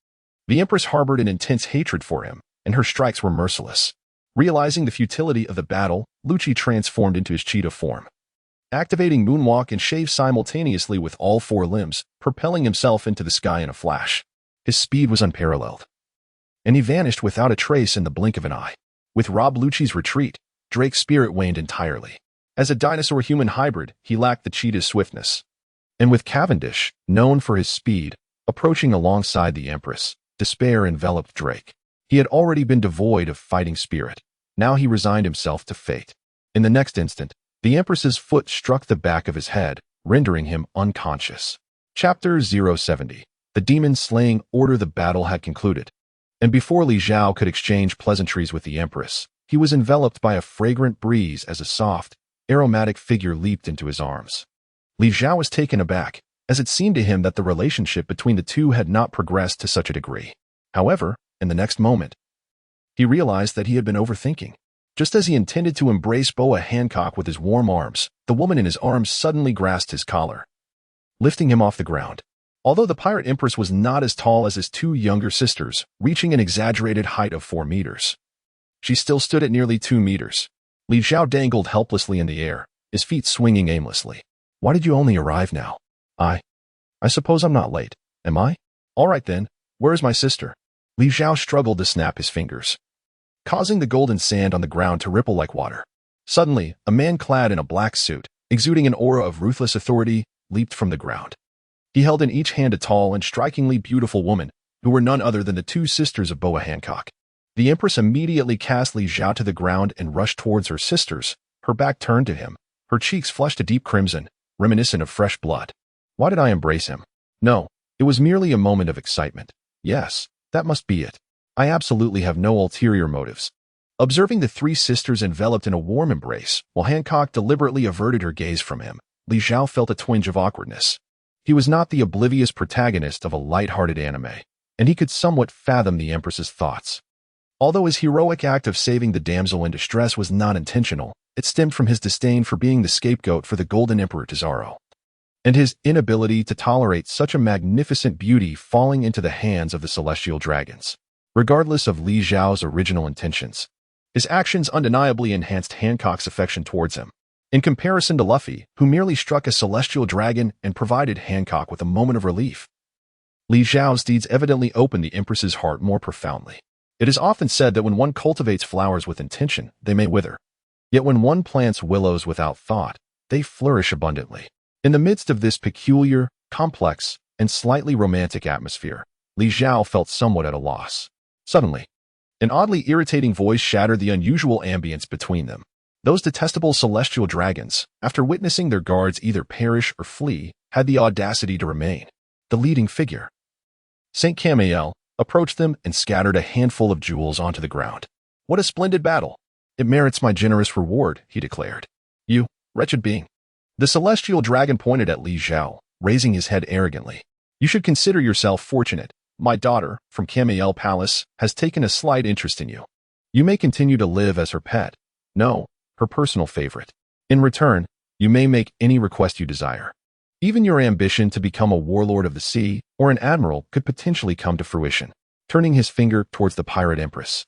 The Empress harbored an intense hatred for him, and her strikes were merciless. Realizing the futility of the battle, Lucci transformed into his cheetah form, activating Moonwalk and Shave simultaneously with all four limbs, propelling himself into the sky in a flash. His speed was unparalleled, and he vanished without a trace in the blink of an eye. With Rob Lucci's retreat, Drake's spirit waned entirely. As a dinosaur-human hybrid, he lacked the cheetah's swiftness. And with Cavendish, known for his speed, approaching alongside the Empress, despair enveloped Drake. He had already been devoid of fighting spirit. Now he resigned himself to fate. In the next instant, the Empress's foot struck the back of his head, rendering him unconscious. Chapter 070. The demon-slaying order. The battle had concluded, and before Li Zhao could exchange pleasantries with the Empress, he was enveloped by a fragrant breeze as a soft, aromatic figure leaped into his arms. Li Zhao was taken aback, as it seemed to him that the relationship between the two had not progressed to such a degree. However, in the next moment, he realized that he had been overthinking. Just as he intended to embrace Boa Hancock with his warm arms, the woman in his arms suddenly grasped his collar, lifting him off the ground. Although the pirate Empress was not as tall as his two younger sisters, reaching an exaggerated height of 4 meters, she still stood at nearly 2 meters. Li Zhao dangled helplessly in the air, his feet swinging aimlessly. "Why did you only arrive now? I suppose I'm not late, am I? All right then, where is my sister?" Li Zhao struggled to snap his fingers, causing the golden sand on the ground to ripple like water. Suddenly, a man clad in a black suit, exuding an aura of ruthless authority, leaped from the ground. He held in each hand a tall and strikingly beautiful woman, who were none other than the two sisters of Boa Hancock. The Empress immediately cast Li Zhao to the ground and rushed towards her sisters, her back turned to him, her cheeks flushed a deep crimson, reminiscent of fresh blood. Why did I embrace him? No, it was merely a moment of excitement. Yes, that must be it. I absolutely have no ulterior motives. Observing the three sisters enveloped in a warm embrace, while Hancock deliberately averted her gaze from him, Li Zhao felt a twinge of awkwardness. He was not the oblivious protagonist of a light-hearted anime, and he could somewhat fathom the Empress's thoughts. Although his heroic act of saving the damsel in distress was not intentional, it stemmed from his disdain for being the scapegoat for the Golden Emperor Tesoro, and his inability to tolerate such a magnificent beauty falling into the hands of the celestial dragons. Regardless of Li Zhao's original intentions, his actions undeniably enhanced Hancock's affection towards him. In comparison to Luffy, who merely struck a celestial dragon and provided Hancock with a moment of relief, Li Zhao's deeds evidently opened the Empress's heart more profoundly. It is often said that when one cultivates flowers with intention, they may wither. Yet when one plants willows without thought, they flourish abundantly. In the midst of this peculiar, complex, and slightly romantic atmosphere, Li Zhao felt somewhat at a loss. Suddenly, an oddly irritating voice shattered the unusual ambience between them. Those detestable celestial dragons, after witnessing their guards either perish or flee, had the audacity to remain. The leading figure, Saint Camiel, approached them and scattered a handful of jewels onto the ground. "What a splendid battle! It merits my generous reward," he declared. "You, wretched being, The celestial dragon pointed at Li Zhao, raising his head arrogantly. You should consider yourself fortunate. My daughter, from Camael Palace, has taken a slight interest in you. You may continue to live as her pet. No, her personal favorite. In return, you may make any request you desire. Even your ambition to become a warlord of the sea or an admiral could potentially come to fruition. Turning his finger towards the pirate empress.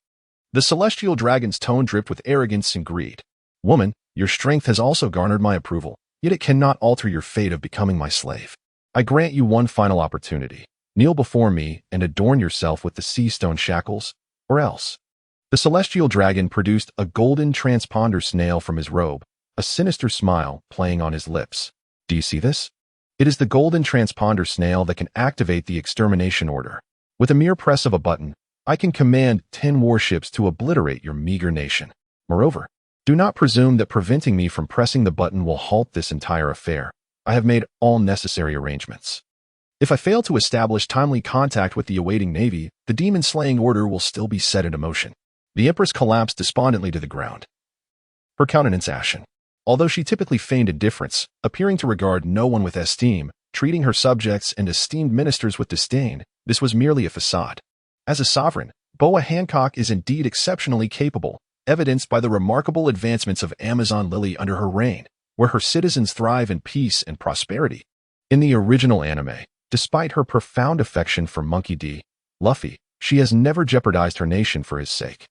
The celestial dragon's tone dripped with arrogance and greed. Woman, your strength has also garnered my approval, yet it cannot alter your fate of becoming my slave. I grant you one final opportunity. Kneel before me and adorn yourself with the sea stone shackles, or else. The celestial dragon produced a golden transponder snail from his robe, a sinister smile playing on his lips. Do you see this? It is the golden transponder snail that can activate the extermination order. With a mere press of a button, I can command 10 warships to obliterate your meager nation. Moreover, do not presume that preventing me from pressing the button will halt this entire affair. I have made all necessary arrangements. If I fail to establish timely contact with the awaiting navy, the demon-slaying order will still be set into motion. The empress collapsed despondently to the ground, her countenance ashen. Although she typically feigned indifference, appearing to regard no one with esteem, treating her subjects and esteemed ministers with disdain, this was merely a facade. As a sovereign, Boa Hancock is indeed exceptionally capable, evidenced by the remarkable advancements of Amazon Lily under her reign, where her citizens thrive in peace and prosperity. In the original anime, despite her profound affection for Monkey D. Luffy, she has never jeopardized her nation for his sake.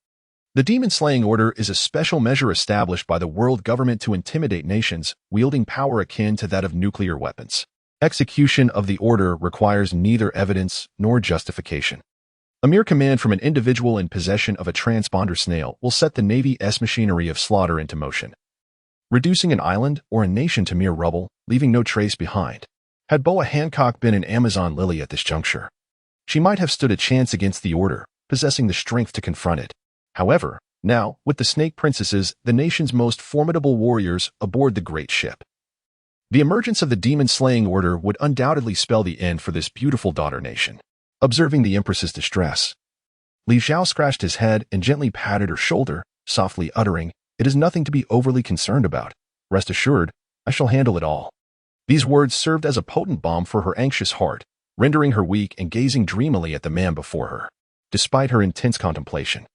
The demon-slaying order is a special measure established by the world government to intimidate nations wielding power akin to that of nuclear weapons. Execution of the order requires neither evidence nor justification. A mere command from an individual in possession of a transponder snail will set the Navy's machinery of slaughter into motion, reducing an island or a nation to mere rubble, leaving no trace behind. Had Boa Hancock been an Amazon Lily at this juncture, she might have stood a chance against the order, possessing the strength to confront it. However, now, with the Snake Princesses, the nation's most formidable warriors, aboard the great ship, the emergence of the demon-slaying order would undoubtedly spell the end for this beautiful daughter nation. Observing the empress's distress, Li Zhao scratched his head and gently patted her shoulder, softly uttering, "It is nothing to be overly concerned about. Rest assured, I shall handle it all." These words served as a potent balm for her anxious heart, rendering her weak and gazing dreamily at the man before her. Despite her intense contemplation,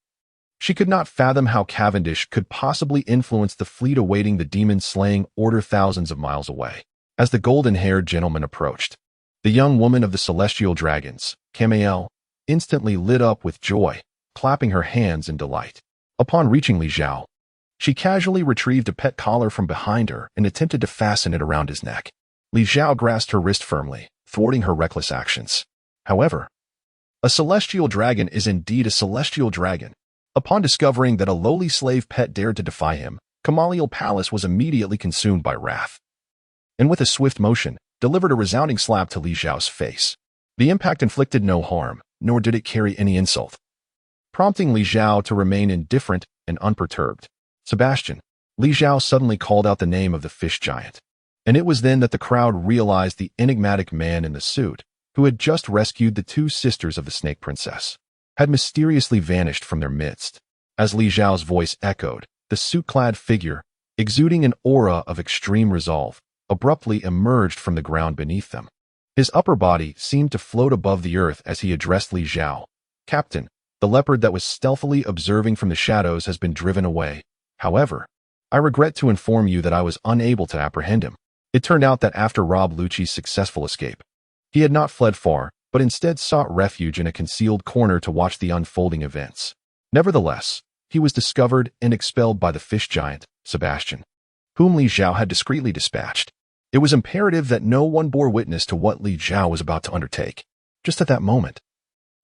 she could not fathom how Cavendish could possibly influence the fleet awaiting the demon-slaying order thousands of miles away. As the golden-haired gentleman approached, the young woman of the celestial dragons, Camael, instantly lit up with joy, clapping her hands in delight. Upon reaching Li Zhao, she casually retrieved a pet collar from behind her and attempted to fasten it around his neck. Li Zhao grasped her wrist firmly, thwarting her reckless actions. However, a celestial dragon is indeed a celestial dragon. Upon discovering that a lowly slave pet dared to defy him, Camael Palace was immediately consumed by wrath, and with a swift motion, delivered a resounding slap to Li Zhao's face. The impact inflicted no harm, nor did it carry any insult, prompting Li Zhao to remain indifferent and unperturbed. "Sebastian," Li Zhao suddenly called out the name of the fish giant, and it was then that the crowd realized the enigmatic man in the suit, who had just rescued the two sisters of the Snake Princess, had mysteriously vanished from their midst. As Li Zhao's voice echoed, the suit-clad figure, exuding an aura of extreme resolve, abruptly emerged from the ground beneath them. His upper body seemed to float above the earth as he addressed Li Zhao. "Captain, the leopard that was stealthily observing from the shadows has been driven away. However, I regret to inform you that I was unable to apprehend him." It turned out that after Rob Lucci's successful escape, he had not fled far, but instead sought refuge in a concealed corner to watch the unfolding events. Nevertheless, he was discovered and expelled by the fish giant, Sebastian, whom Li Zhao had discreetly dispatched. It was imperative that no one bore witness to what Li Zhao was about to undertake. Just at that moment,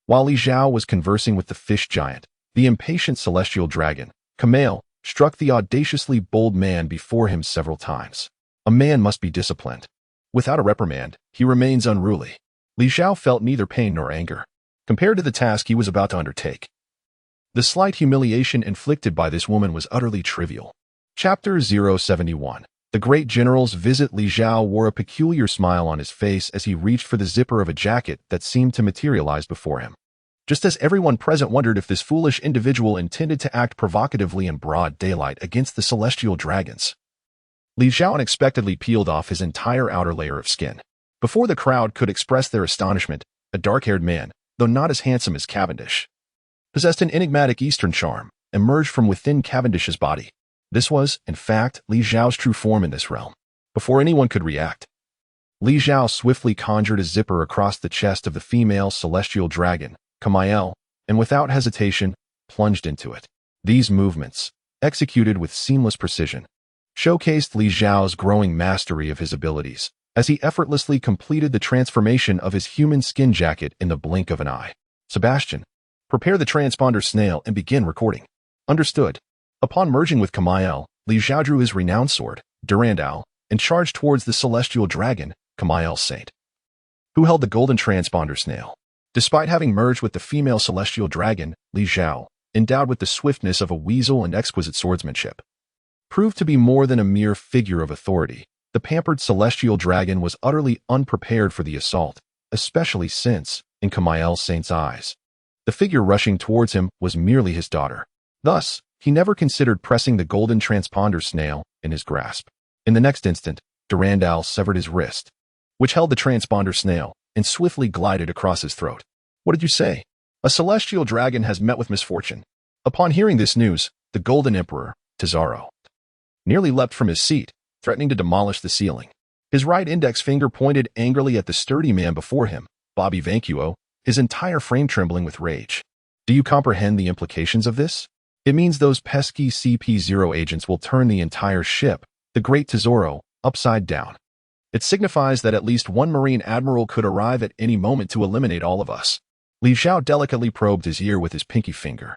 while Li Zhao was conversing with the fish giant, the impatient celestial dragon, Camael, struck the audaciously bold man before him several times. A man must be disciplined. Without a reprimand, he remains unruly. Li Zhao felt neither pain nor anger, compared to the task he was about to undertake. The slight humiliation inflicted by this woman was utterly trivial. Chapter 071. The great general's visit. Li Zhao wore a peculiar smile on his face as he reached for the zipper of a jacket that seemed to materialize before him. Just as everyone present wondered if this foolish individual intended to act provocatively in broad daylight against the celestial dragons, Li Zhao unexpectedly peeled off his entire outer layer of skin. Before the crowd could express their astonishment, a dark-haired man, though not as handsome as Cavendish, possessed an enigmatic Eastern charm, emerged from within Cavendish's body. This was, in fact, Li Zhao's true form in this realm. Before anyone could react, Li Zhao swiftly conjured a zipper across the chest of the female celestial dragon, Kamael, and without hesitation, plunged into it. These movements, executed with seamless precision, showcased Li Zhao's growing mastery of his abilities, as he effortlessly completed the transformation of his human skin jacket in the blink of an eye. Sebastian, prepare the transponder snail and begin recording. Understood. Upon merging with Kamael, Li Zhao drew his renowned sword, Durandal, and charged towards the celestial dragon, Kamael's saint, who held the golden transponder snail. Despite having merged with the female celestial dragon, Li Zhao, endowed with the swiftness of a weasel and exquisite swordsmanship, proved to be more than a mere figure of authority. The pampered celestial dragon was utterly unprepared for the assault, especially since, in Kamael's saint's eyes, the figure rushing towards him was merely his daughter. Thus, he never considered pressing the golden transponder snail in his grasp. In the next instant, Durandal severed his wrist, which held the transponder snail, and swiftly glided across his throat. What did you say? A celestial dragon has met with misfortune. Upon hearing this news, the Golden Emperor, Zhao, nearly leapt from his seat, threatening to demolish the ceiling. His right index finger pointed angrily at the sturdy man before him, Bobby Vanquo, his entire frame trembling with rage. Do you comprehend the implications of this? It means those pesky CP0 agents will turn the entire ship, the Great Tesoro, upside down. It signifies that at least one Marine Admiral could arrive at any moment to eliminate all of us. Li Zhao delicately probed his ear with his pinky finger,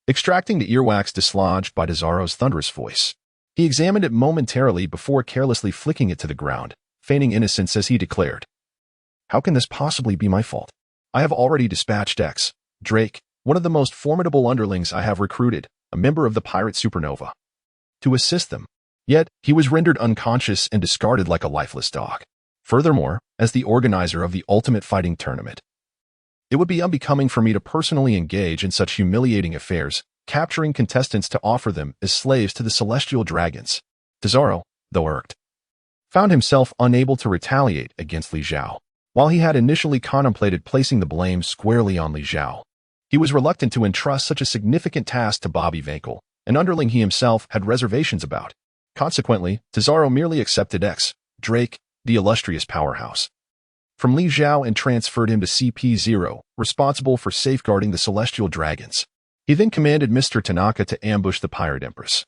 extracting the earwax dislodged by Zhao's thunderous voice. He examined it momentarily before carelessly flicking it to the ground, feigning innocence as he declared, "How can this possibly be my fault? I have already dispatched X, Drake, one of the most formidable underlings I have recruited, a member of the pirate supernova, to assist them. Yet, he was rendered unconscious and discarded like a lifeless dog. Furthermore, as the organizer of the ultimate fighting tournament, it would be unbecoming for me to personally engage in such humiliating affairs, capturing contestants to offer them as slaves to the celestial dragons." Zhao, though irked, found himself unable to retaliate against Li Zhao. While he had initially contemplated placing the blame squarely on Li Zhao, he was reluctant to entrust such a significant task to Bobby Vanquo, an underling he himself had reservations about. Consequently, Zhao merely accepted X, Drake, the illustrious powerhouse, from Li Zhao and transferred him to CP0, responsible for safeguarding the celestial dragons. He then commanded Mr. Tanaka to ambush the pirate empress,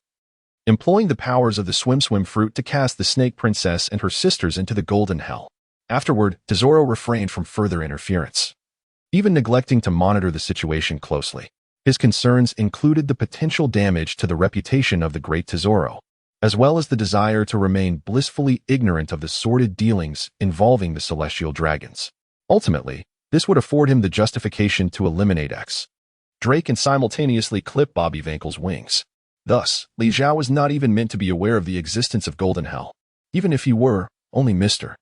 employing the powers of the swim fruit to cast the snake princess and her sisters into the golden hell. Afterward, Zhao refrained from further interference, even neglecting to monitor the situation closely. His concerns included the potential damage to the reputation of the Great Zhao, as well as the desire to remain blissfully ignorant of the sordid dealings involving the celestial dragons. Ultimately, this would afford him the justification to eliminate X, Drake, and simultaneously clip Bobby Vanquo's wings. Thus, Li Zhao was not even meant to be aware of the existence of Golden Hell. Even if he were, only Mr.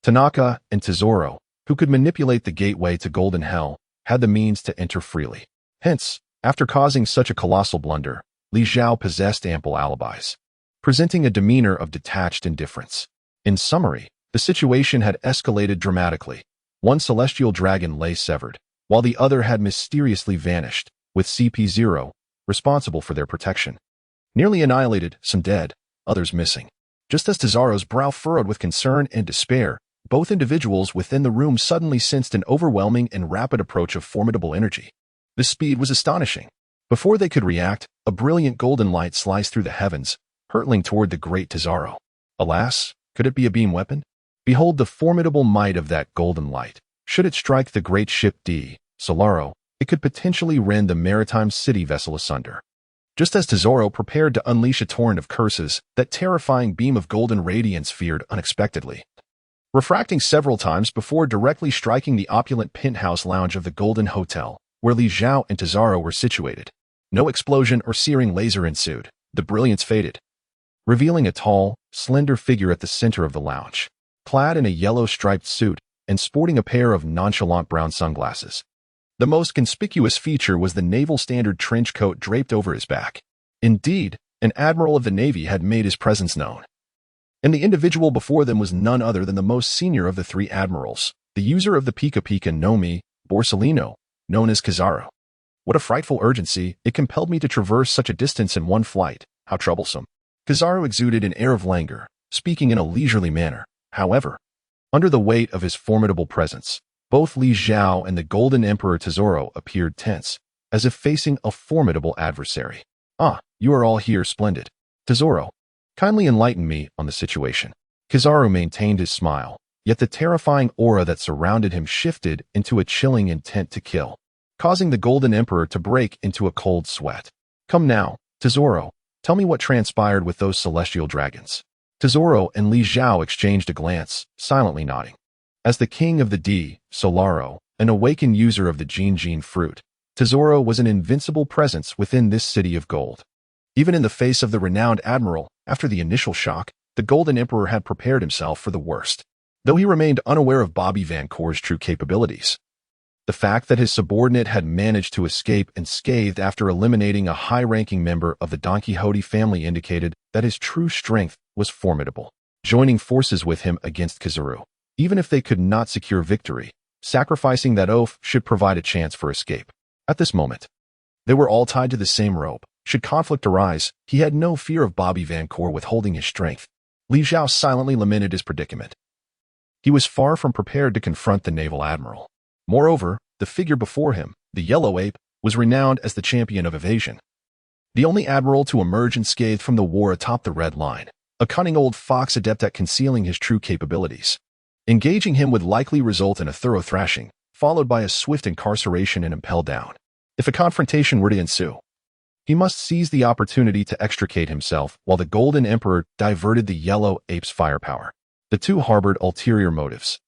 Tanaka and Zhao, who could manipulate the gateway to Golden Hell, had the means to enter freely. Hence, after causing such a colossal blunder, Li Zhao possessed ample alibis, presenting a demeanor of detached indifference. In summary, the situation had escalated dramatically. One celestial dragon lay severed, while the other had mysteriously vanished, with CP0 responsible for their protection. Nearly annihilated, some dead, others missing. Just as Zhao's brow furrowed with concern and despair, both individuals within the room suddenly sensed an overwhelming and rapid approach of formidable energy. The speed was astonishing. Before they could react, a brilliant golden light sliced through the heavens, hurtling toward the Great Zhao. Alas, could it be a beam weapon? Behold the formidable might of that golden light. Should it strike the great ship D, Solaro, it could potentially rend the maritime city vessel asunder. Just as Zhao prepared to unleash a torrent of curses, that terrifying beam of golden radiance veered unexpectedly, refracting several times before directly striking the opulent penthouse lounge of the Golden Hotel, where Li Zhao and Zhao were situated. No explosion or searing laser ensued. The brilliance faded, revealing a tall, slender figure at the center of the lounge, clad in a yellow striped suit and sporting a pair of nonchalant brown sunglasses. The most conspicuous feature was the naval standard trench coat draped over his back. Indeed, an admiral of the Navy had made his presence known. And the individual before them was none other than the most senior of the three admirals, the user of the Pika Pika no Mi, Borsellino, known as Kizaru. What a frightful urgency, it compelled me to traverse such a distance in one flight, how troublesome. Kizaru exuded an air of languor, speaking in a leisurely manner. However, under the weight of his formidable presence, both Li Zhao and the Golden Emperor Tesoro appeared tense, as if facing a formidable adversary. Ah, you are all here, splendid. Tesoro, kindly enlighten me on the situation. Kizaru maintained his smile, yet the terrifying aura that surrounded him shifted into a chilling intent to kill, causing the Golden Emperor to break into a cold sweat. Come now, Tesoro, tell me what transpired with those celestial dragons. Tesoro and Li Zhao exchanged a glance, silently nodding. As the king of the D, Solaro, an awakened user of the Jin fruit, Tesoro was an invincible presence within this city of gold. Even in the face of the renowned admiral, after the initial shock, the Golden Emperor had prepared himself for the worst, though he remained unaware of Bobby Vancore's true capabilities. The fact that his subordinate had managed to escape unscathed after eliminating a high-ranking member of the Don Quixote family indicated that his true strength was formidable. Joining forces with him against Kizaru, even if they could not secure victory, sacrificing that oath should provide a chance for escape. At this moment, they were all tied to the same rope. Should conflict arise, he had no fear of Bobby Vancore withholding his strength. Li Zhao silently lamented his predicament. He was far from prepared to confront the naval admiral. Moreover, the figure before him, the yellow ape, was renowned as the champion of evasion. The only admiral to emerge unscathed from the war atop the red line, a cunning old fox adept at concealing his true capabilities. Engaging him would likely result in a thorough thrashing, followed by a swift incarceration and impel down. If a confrontation were to ensue, he must seize the opportunity to extricate himself while the Golden Emperor diverted the yellow ape's firepower. The two harbored ulterior motives,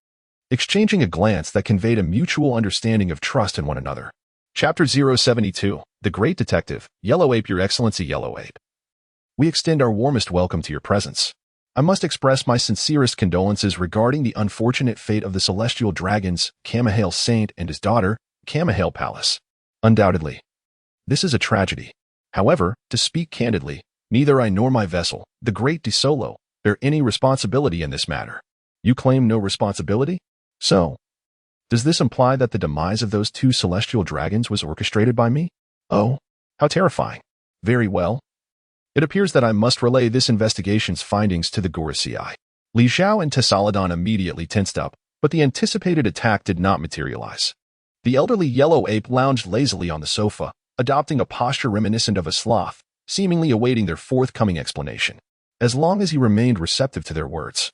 exchanging a glance that conveyed a mutual understanding of trust in one another. Chapter 072, The Great Detective, Yellow Ape. Your Excellency Yellow Ape, we extend our warmest welcome to your presence. I must express my sincerest condolences regarding the unfortunate fate of the celestial dragons, Camahale Saint and his daughter, Camahale Palace. Undoubtedly, this is a tragedy. However, to speak candidly, neither I nor my vessel, the Great De Solo, bear any responsibility in this matter. You claim no responsibility? So, does this imply that the demise of those two celestial dragons was orchestrated by me? Oh, how terrifying. Very well. It appears that I must relay this investigation's findings to the Gorosei. Li Zhao and Tessalodon immediately tensed up, but the anticipated attack did not materialize. The elderly yellow ape lounged lazily on the sofa, adopting a posture reminiscent of a sloth, seemingly awaiting their forthcoming explanation. As long as he remained receptive to their words,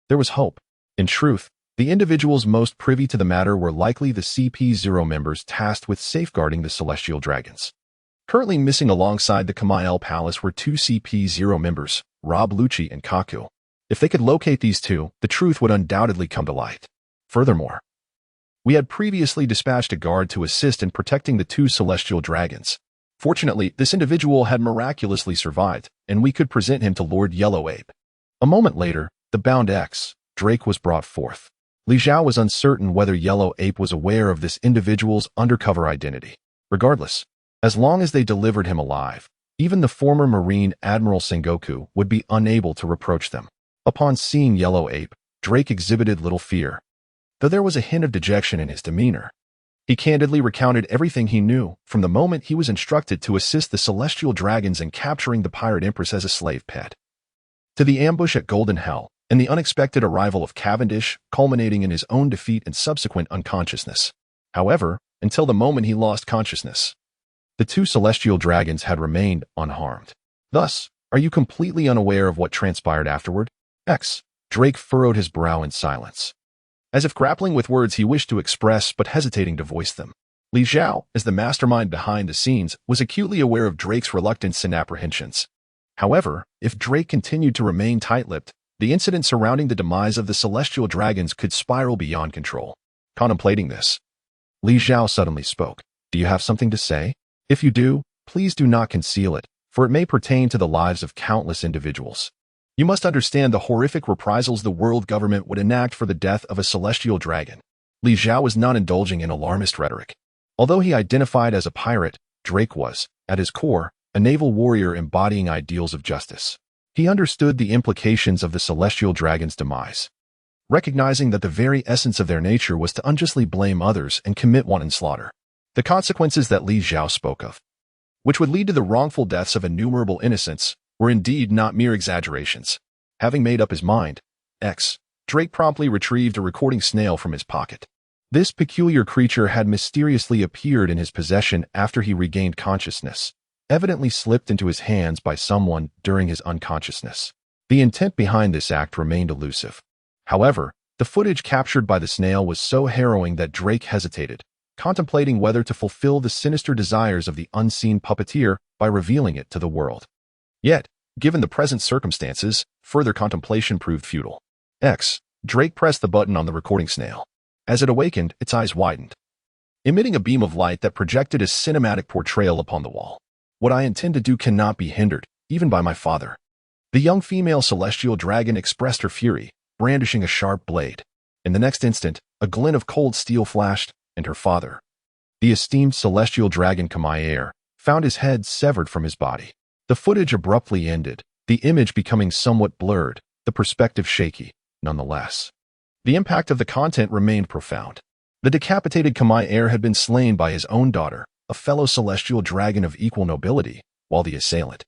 there was hope. In truth, the individuals most privy to the matter were likely the CP0 members tasked with safeguarding the celestial dragons. Currently missing alongside the Camahale Palace were two CP0 members, Rob Lucci and Kaku. If they could locate these two, the truth would undoubtedly come to light. Furthermore, we had previously dispatched a guard to assist in protecting the two celestial dragons. Fortunately, this individual had miraculously survived, and we could present him to Lord Yellow Ape. A moment later, the bound X, Drake, was brought forth. Li Zhao was uncertain whether Yellow Ape was aware of this individual's undercover identity. Regardless, as long as they delivered him alive, even the former Marine Admiral Sengoku would be unable to reproach them. Upon seeing Yellow Ape, Drake exhibited little fear, though there was a hint of dejection in his demeanor. He candidly recounted everything he knew from the moment he was instructed to assist the celestial dragons in capturing the pirate empress as a slave pet, to the ambush at Golden Hell, and the unexpected arrival of Cavendish, culminating in his own defeat and subsequent unconsciousness. However, until the moment he lost consciousness, the two celestial dragons had remained unharmed. Thus, are you completely unaware of what transpired afterward? X. Drake furrowed his brow in silence, as if grappling with words he wished to express but hesitating to voice them. Li Zhao, as the mastermind behind the scenes, was acutely aware of Drake's reluctance and apprehensions. However, if Drake continued to remain tight-lipped, the incident surrounding the demise of the celestial dragons could spiral beyond control. Contemplating this, Li Zhao suddenly spoke. Do you have something to say? If you do, please do not conceal it, for it may pertain to the lives of countless individuals. You must understand the horrific reprisals the world government would enact for the death of a celestial dragon. Li Zhao was not indulging in alarmist rhetoric. Although he identified as a pirate, Drake was, at his core, a naval warrior embodying ideals of justice. He understood the implications of the celestial dragon's demise, recognizing that the very essence of their nature was to unjustly blame others and commit wanton slaughter. The consequences that Li Zhao spoke of, which would lead to the wrongful deaths of innumerable innocents, were indeed not mere exaggerations. Having made up his mind, Drake promptly retrieved a recording snail from his pocket. This peculiar creature had mysteriously appeared in his possession after he regained consciousness, evidently slipped into his hands by someone during his unconsciousness. The intent behind this act remained elusive. However, the footage captured by the snail was so harrowing that Drake hesitated, contemplating whether to fulfill the sinister desires of the unseen puppeteer by revealing it to the world. Yet, given the present circumstances, further contemplation proved futile. Drake pressed the button on the recording snail. As it awakened, its eyes widened, emitting a beam of light that projected a cinematic portrayal upon the wall. What I intend to do cannot be hindered, even by my father. The young female celestial dragon expressed her fury, brandishing a sharp blade. In the next instant, a glint of cold steel flashed, and her father, the esteemed celestial dragon Kamair, found his head severed from his body. The footage abruptly ended, the image becoming somewhat blurred, the perspective shaky, nonetheless. The impact of the content remained profound. The decapitated Kamair had been slain by his own daughter, a fellow celestial dragon of equal nobility, while the assailant,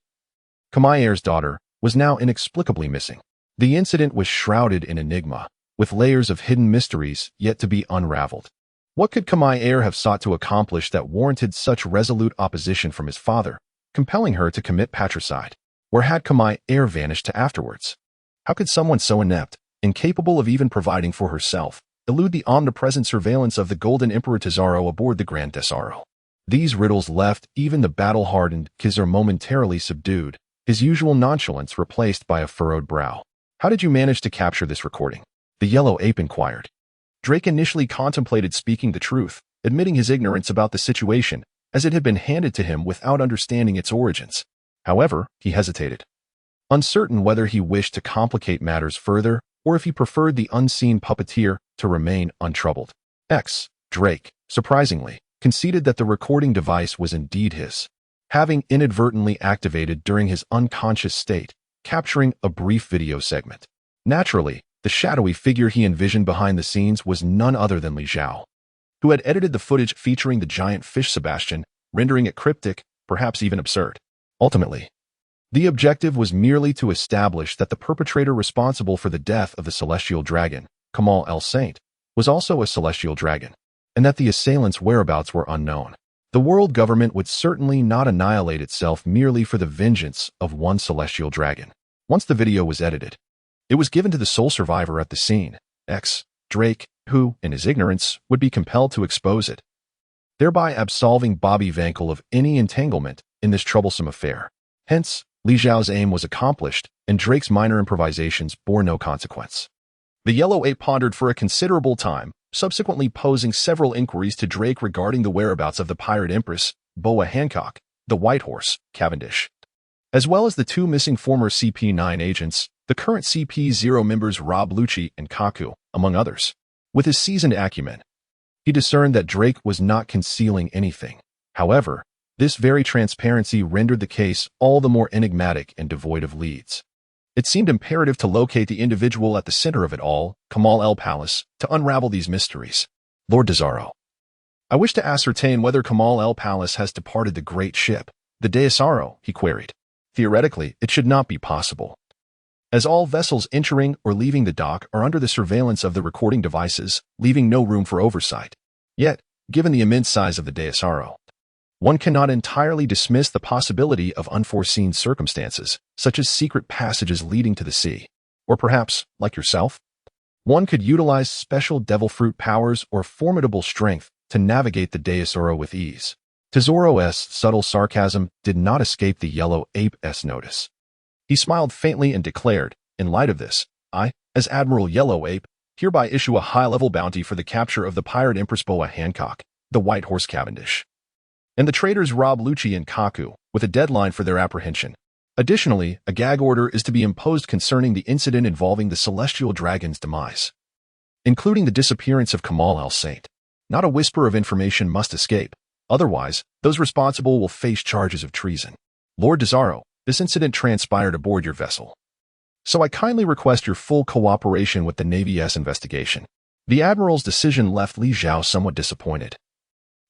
Kamair's daughter, was now inexplicably missing. The incident was shrouded in enigma, with layers of hidden mysteries yet to be unraveled. What could Kamair have sought to accomplish that warranted such resolute opposition from his father, compelling her to commit patricide? Where had Kamair vanished to afterwards? How could someone so inept, incapable of even providing for herself, elude the omnipresent surveillance of the Golden Emperor Tesoro aboard the Grand Tesoro? These riddles left even the battle-hardened Khizr momentarily subdued, his usual nonchalance replaced by a furrowed brow. How did you manage to capture this recording? The yellow ape inquired. Drake initially contemplated speaking the truth, admitting his ignorance about the situation, as it had been handed to him without understanding its origins. However, he hesitated, uncertain whether he wished to complicate matters further or if he preferred the unseen puppeteer to remain untroubled. Drake, surprisingly, conceded that the recording device was indeed his, having inadvertently activated during his unconscious state, capturing a brief video segment. Naturally, the shadowy figure he envisioned behind the scenes was none other than Li Zhao, who had edited the footage featuring the giant fish Sebastian, rendering it cryptic, perhaps even absurd. Ultimately, the objective was merely to establish that the perpetrator responsible for the death of the celestial dragon, Kamal el-Saint, was also a celestial dragon, and that the assailant's whereabouts were unknown. The world government would certainly not annihilate itself merely for the vengeance of one celestial dragon. Once the video was edited, it was given to the sole survivor at the scene, Drake, who, in his ignorance, would be compelled to expose it, thereby absolving Bobby Vankel of any entanglement in this troublesome affair. Hence, Li Zhao's aim was accomplished, and Drake's minor improvisations bore no consequence. The yellow ape pondered for a considerable time, subsequently posing several inquiries to Drake regarding the whereabouts of the pirate empress, Boa Hancock, the White Horse, Cavendish, as well as the two missing former CP9 agents, the current CP0 members Rob Lucci and Kaku, among others. With his seasoned acumen, he discerned that Drake was not concealing anything. However, this very transparency rendered the case all the more enigmatic and devoid of leads. It seemed imperative to locate the individual at the center of it all, Kamal el-Palace, to unravel these mysteries. Lord Tesoro, I wish to ascertain whether Kamal el-Palace has departed the great ship, the Tesoro, he queried. Theoretically, it should not be possible, as all vessels entering or leaving the dock are under the surveillance of the recording devices, leaving no room for oversight. Yet, given the immense size of the Tesoro, one cannot entirely dismiss the possibility of unforeseen circumstances, such as secret passages leading to the sea. Or perhaps, like yourself, one could utilize special devil fruit powers or formidable strength to navigate the Tesoro with ease. Tesoro's subtle sarcasm did not escape the yellow ape's notice. He smiled faintly and declared, in light of this, I, as Admiral Yellow Ape, hereby issue a high-level bounty for the capture of the pirate Empress Boa Hancock, the White Horse Cavendish, and the traders Rob Lucci and Kaku, with a deadline for their apprehension. Additionally, a gag order is to be imposed concerning the incident involving the celestial dragon's demise, including the disappearance of Kamal el-Saint. Not a whisper of information must escape, otherwise, those responsible will face charges of treason. Lord Tesoro, this incident transpired aboard your vessel. So I kindly request your full cooperation with the Navy's investigation. The Admiral's decision left Li Zhao somewhat disappointed,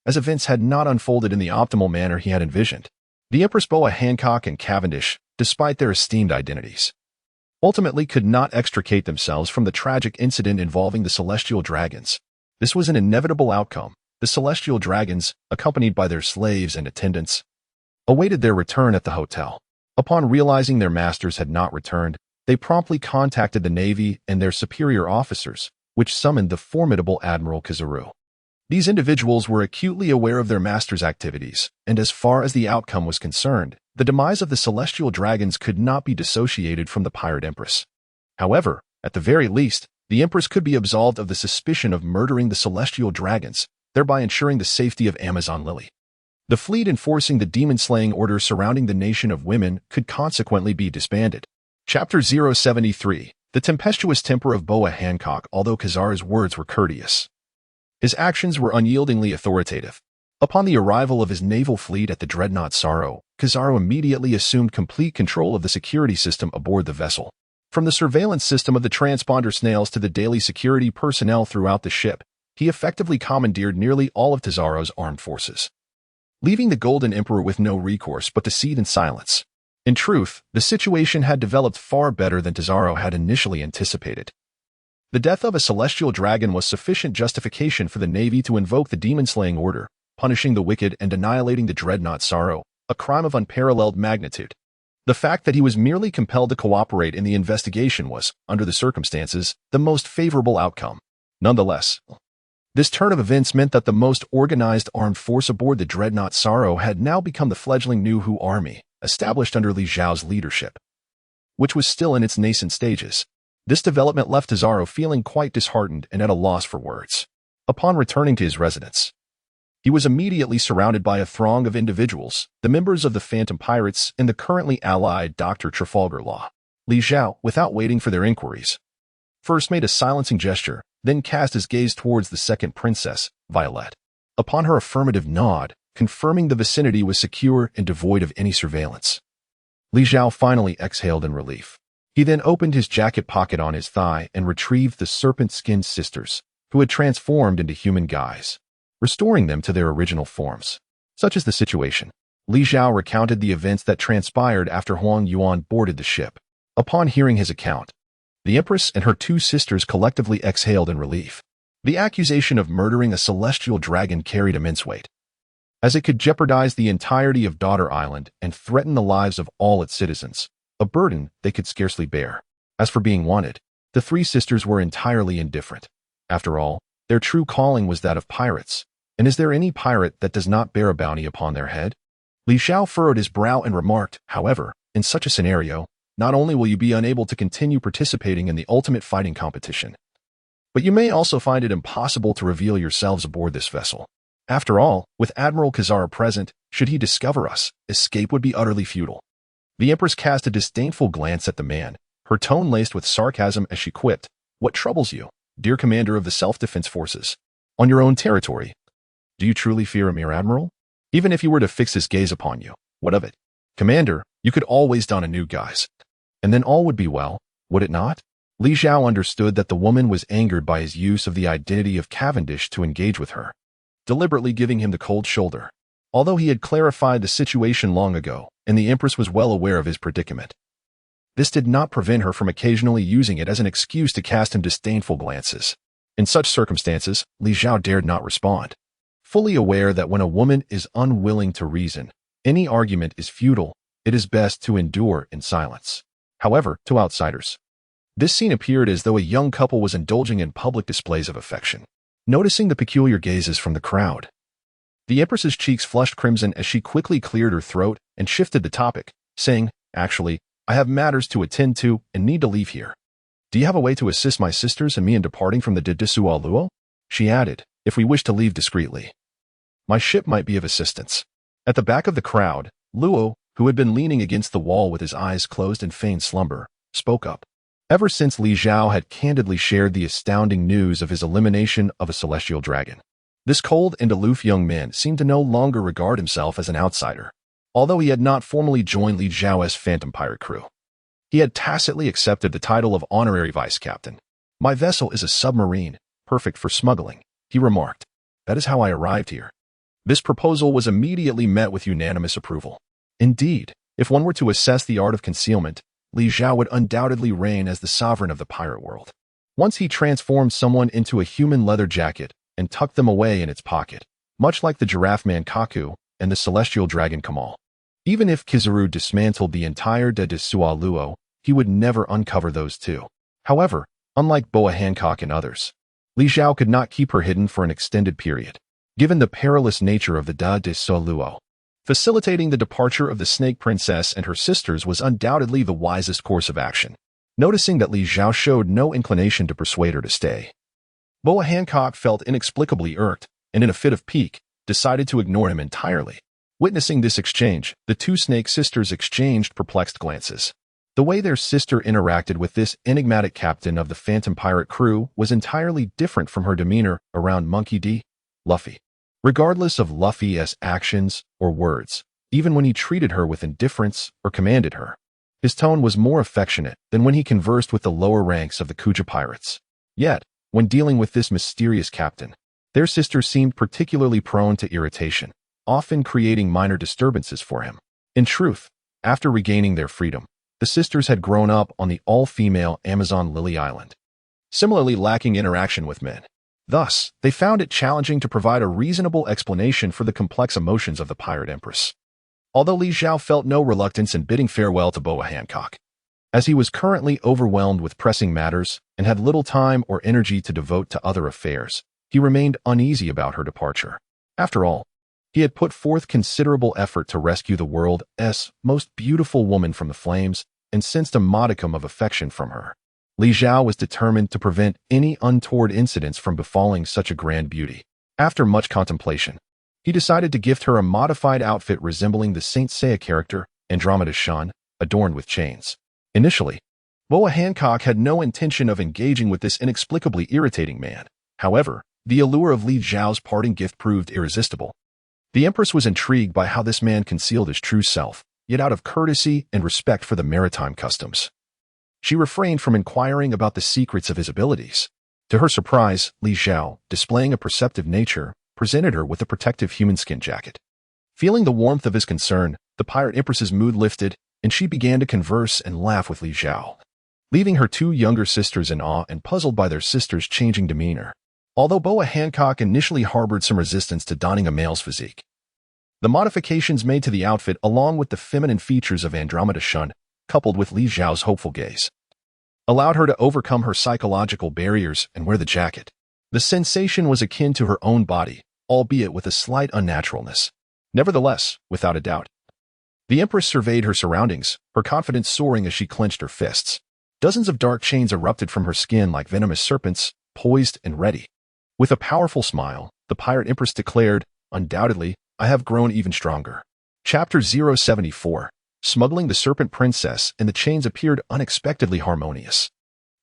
as events had not unfolded in the optimal manner he had envisioned. The Empress Boa Hancock and Cavendish, despite their esteemed identities, ultimately could not extricate themselves from the tragic incident involving the Celestial Dragons. This was an inevitable outcome. The Celestial Dragons, accompanied by their slaves and attendants, awaited their return at the hotel. Upon realizing their masters had not returned, they promptly contacted the Navy and their superior officers, which summoned the formidable Admiral Kizaru. These individuals were acutely aware of their master's activities, and as far as the outcome was concerned, the demise of the Celestial Dragons could not be dissociated from the Pirate Empress. However, at the very least, the Empress could be absolved of the suspicion of murdering the Celestial Dragons, thereby ensuring the safety of Amazon Lily. The fleet enforcing the demon-slaying order surrounding the nation of women could consequently be disbanded. Chapter 073. The tempestuous temper of Boa Hancock. Although Kizaru's words were courteous, his actions were unyieldingly authoritative. Upon the arrival of his naval fleet at the dreadnought Zhao, Kizaru immediately assumed complete control of the security system aboard the vessel. From the surveillance system of the transponder snails to the daily security personnel throughout the ship, he effectively commandeered nearly all of Kizaru's armed forces, leaving the Golden Emperor with no recourse but to cede in silence. In truth, the situation had developed far better than Kizaru had initially anticipated. The death of a celestial dragon was sufficient justification for the Navy to invoke the demon-slaying order, punishing the wicked and annihilating the dreadnought Zhao, a crime of unparalleled magnitude. The fact that he was merely compelled to cooperate in the investigation was, under the circumstances, the most favorable outcome. Nonetheless, this turn of events meant that the most organized armed force aboard the dreadnought Zhao had now become the fledgling New Hu army, established under Li Zhao's leadership, which was still in its nascent stages. This development left Zhao feeling quite disheartened and at a loss for words. Upon returning to his residence, he was immediately surrounded by a throng of individuals, the members of the Phantom Pirates and the currently allied Dr. Trafalgar Law. Li Zhao, without waiting for their inquiries, first made a silencing gesture, then cast his gaze towards the second princess, Violet. Upon her affirmative nod, confirming the vicinity was secure and devoid of any surveillance, Li Zhao finally exhaled in relief. He then opened his jacket pocket on his thigh and retrieved the serpent-skinned sisters, who had transformed into human guise, restoring them to their original forms. Such is the situation. Li Zhao recounted the events that transpired after Huang Yuan boarded the ship. Upon hearing his account, the Empress and her two sisters collectively exhaled in relief. The accusation of murdering a celestial dragon carried immense weight, as it could jeopardize the entirety of Daughter Island and threaten the lives of all its citizens, a burden they could scarcely bear. As for being wanted, the three sisters were entirely indifferent. After all, their true calling was that of pirates, and is there any pirate that does not bear a bounty upon their head? Li Zhao furrowed his brow and remarked, however, in such a scenario, not only will you be unable to continue participating in the ultimate fighting competition, but you may also find it impossible to reveal yourselves aboard this vessel. After all, with Admiral Kizaru present, should he discover us, escape would be utterly futile. The Empress cast a disdainful glance at the man, her tone laced with sarcasm as she quipped, "What troubles you, dear commander of the self-defense forces? On your own territory? Do you truly fear a mere admiral? Even if he were to fix his gaze upon you, what of it? Commander, you could always don a new guise, and then all would be well, would it not?" Li Zhao understood that the woman was angered by his use of the identity of Cavendish to engage with her, deliberately giving him the cold shoulder. Although he had clarified the situation long ago, and the Empress was well aware of his predicament, this did not prevent her from occasionally using it as an excuse to cast him disdainful glances. In such circumstances, Li Zhao dared not respond, fully aware that when a woman is unwilling to reason, any argument is futile. It is best to endure in silence. However, to outsiders, this scene appeared as though a young couple was indulging in public displays of affection. Noticing the peculiar gazes from the crowd, the Empress's cheeks flushed crimson as she quickly cleared her throat and shifted the topic, saying, "Actually, I have matters to attend to and need to leave here. Do you have a way to assist my sisters and me in departing from the Didisua Luo?" She added, "If we wish to leave discreetly, my ship might be of assistance." At the back of the crowd, Luo, who had been leaning against the wall with his eyes closed in feigned slumber, spoke up. Ever since Li Zhao had candidly shared the astounding news of his elimination of a celestial dragon, this cold and aloof young man seemed to no longer regard himself as an outsider, although he had not formally joined Li Zhao's Phantom Pirate crew. He had tacitly accepted the title of honorary vice captain. "My vessel is a submarine, perfect for smuggling," he remarked. "That is how I arrived here." This proposal was immediately met with unanimous approval. Indeed, if one were to assess the art of concealment, Li Zhao would undoubtedly reign as the sovereign of the pirate world. Once he transformed someone into a human leather jacket and tucked them away in its pocket, much like the giraffe man Kaku and the celestial dragon Kamal. Even if Kizaru dismantled the entire de Sualuo, he would never uncover those two. However, unlike Boa Hancock and others, Li Zhao could not keep her hidden for an extended period, given the perilous nature of the de Sualuo. Facilitating the departure of the Snake Princess and her sisters was undoubtedly the wisest course of action. Noticing that Li Zhao showed no inclination to persuade her to stay, Boa Hancock felt inexplicably irked, and in a fit of pique, decided to ignore him entirely. Witnessing this exchange, the two Snake sisters exchanged perplexed glances. The way their sister interacted with this enigmatic captain of the Phantom Pirate crew was entirely different from her demeanor around Monkey D. Luffy. Regardless of Luffy's actions or words, even when he treated her with indifference or commanded her, his tone was more affectionate than when he conversed with the lower ranks of the Kuja pirates. Yet, when dealing with this mysterious captain, their sister seemed particularly prone to irritation, often creating minor disturbances for him. In truth, after regaining their freedom, the sisters had grown up on the all-female Amazon Lily Island, similarly lacking interaction with men. Thus, they found it challenging to provide a reasonable explanation for the complex emotions of the Pirate Empress. Although Li Zhao felt no reluctance in bidding farewell to Boa Hancock, as he was currently overwhelmed with pressing matters and had little time or energy to devote to other affairs, he remained uneasy about her departure. After all, he had put forth considerable effort to rescue the world's most beautiful woman from the flames and sensed a modicum of affection from her. Li Zhao was determined to prevent any untoward incidents from befalling such a grand beauty. After much contemplation, he decided to gift her a modified outfit resembling the Saint Seiya character, Andromeda's Shan, adorned with chains. Initially, Boa Hancock had no intention of engaging with this inexplicably irritating man. However, the allure of Li Zhao's parting gift proved irresistible. The Empress was intrigued by how this man concealed his true self, yet out of courtesy and respect for the maritime customs, she refrained from inquiring about the secrets of his abilities. To her surprise, Li Zhao, displaying a perceptive nature, presented her with a protective human skin jacket. Feeling the warmth of his concern, the Pirate Empress's mood lifted, and she began to converse and laugh with Li Zhao, leaving her two younger sisters in awe and puzzled by their sister's changing demeanor. Although Boa Hancock initially harbored some resistance to donning a male's physique, the modifications made to the outfit along with the feminine features of Andromeda Shun, coupled with Li Zhao's hopeful gaze, allowed her to overcome her psychological barriers and wear the jacket. The sensation was akin to her own body, albeit with a slight unnaturalness. Nevertheless, without a doubt, the Empress surveyed her surroundings, her confidence soaring as she clenched her fists. Dozens of dark chains erupted from her skin like venomous serpents, poised and ready. With a powerful smile, the Pirate Empress declared, "Undoubtedly, I have grown even stronger." Chapter 074. Smuggling the Serpent Princess and the chains appeared unexpectedly harmonious.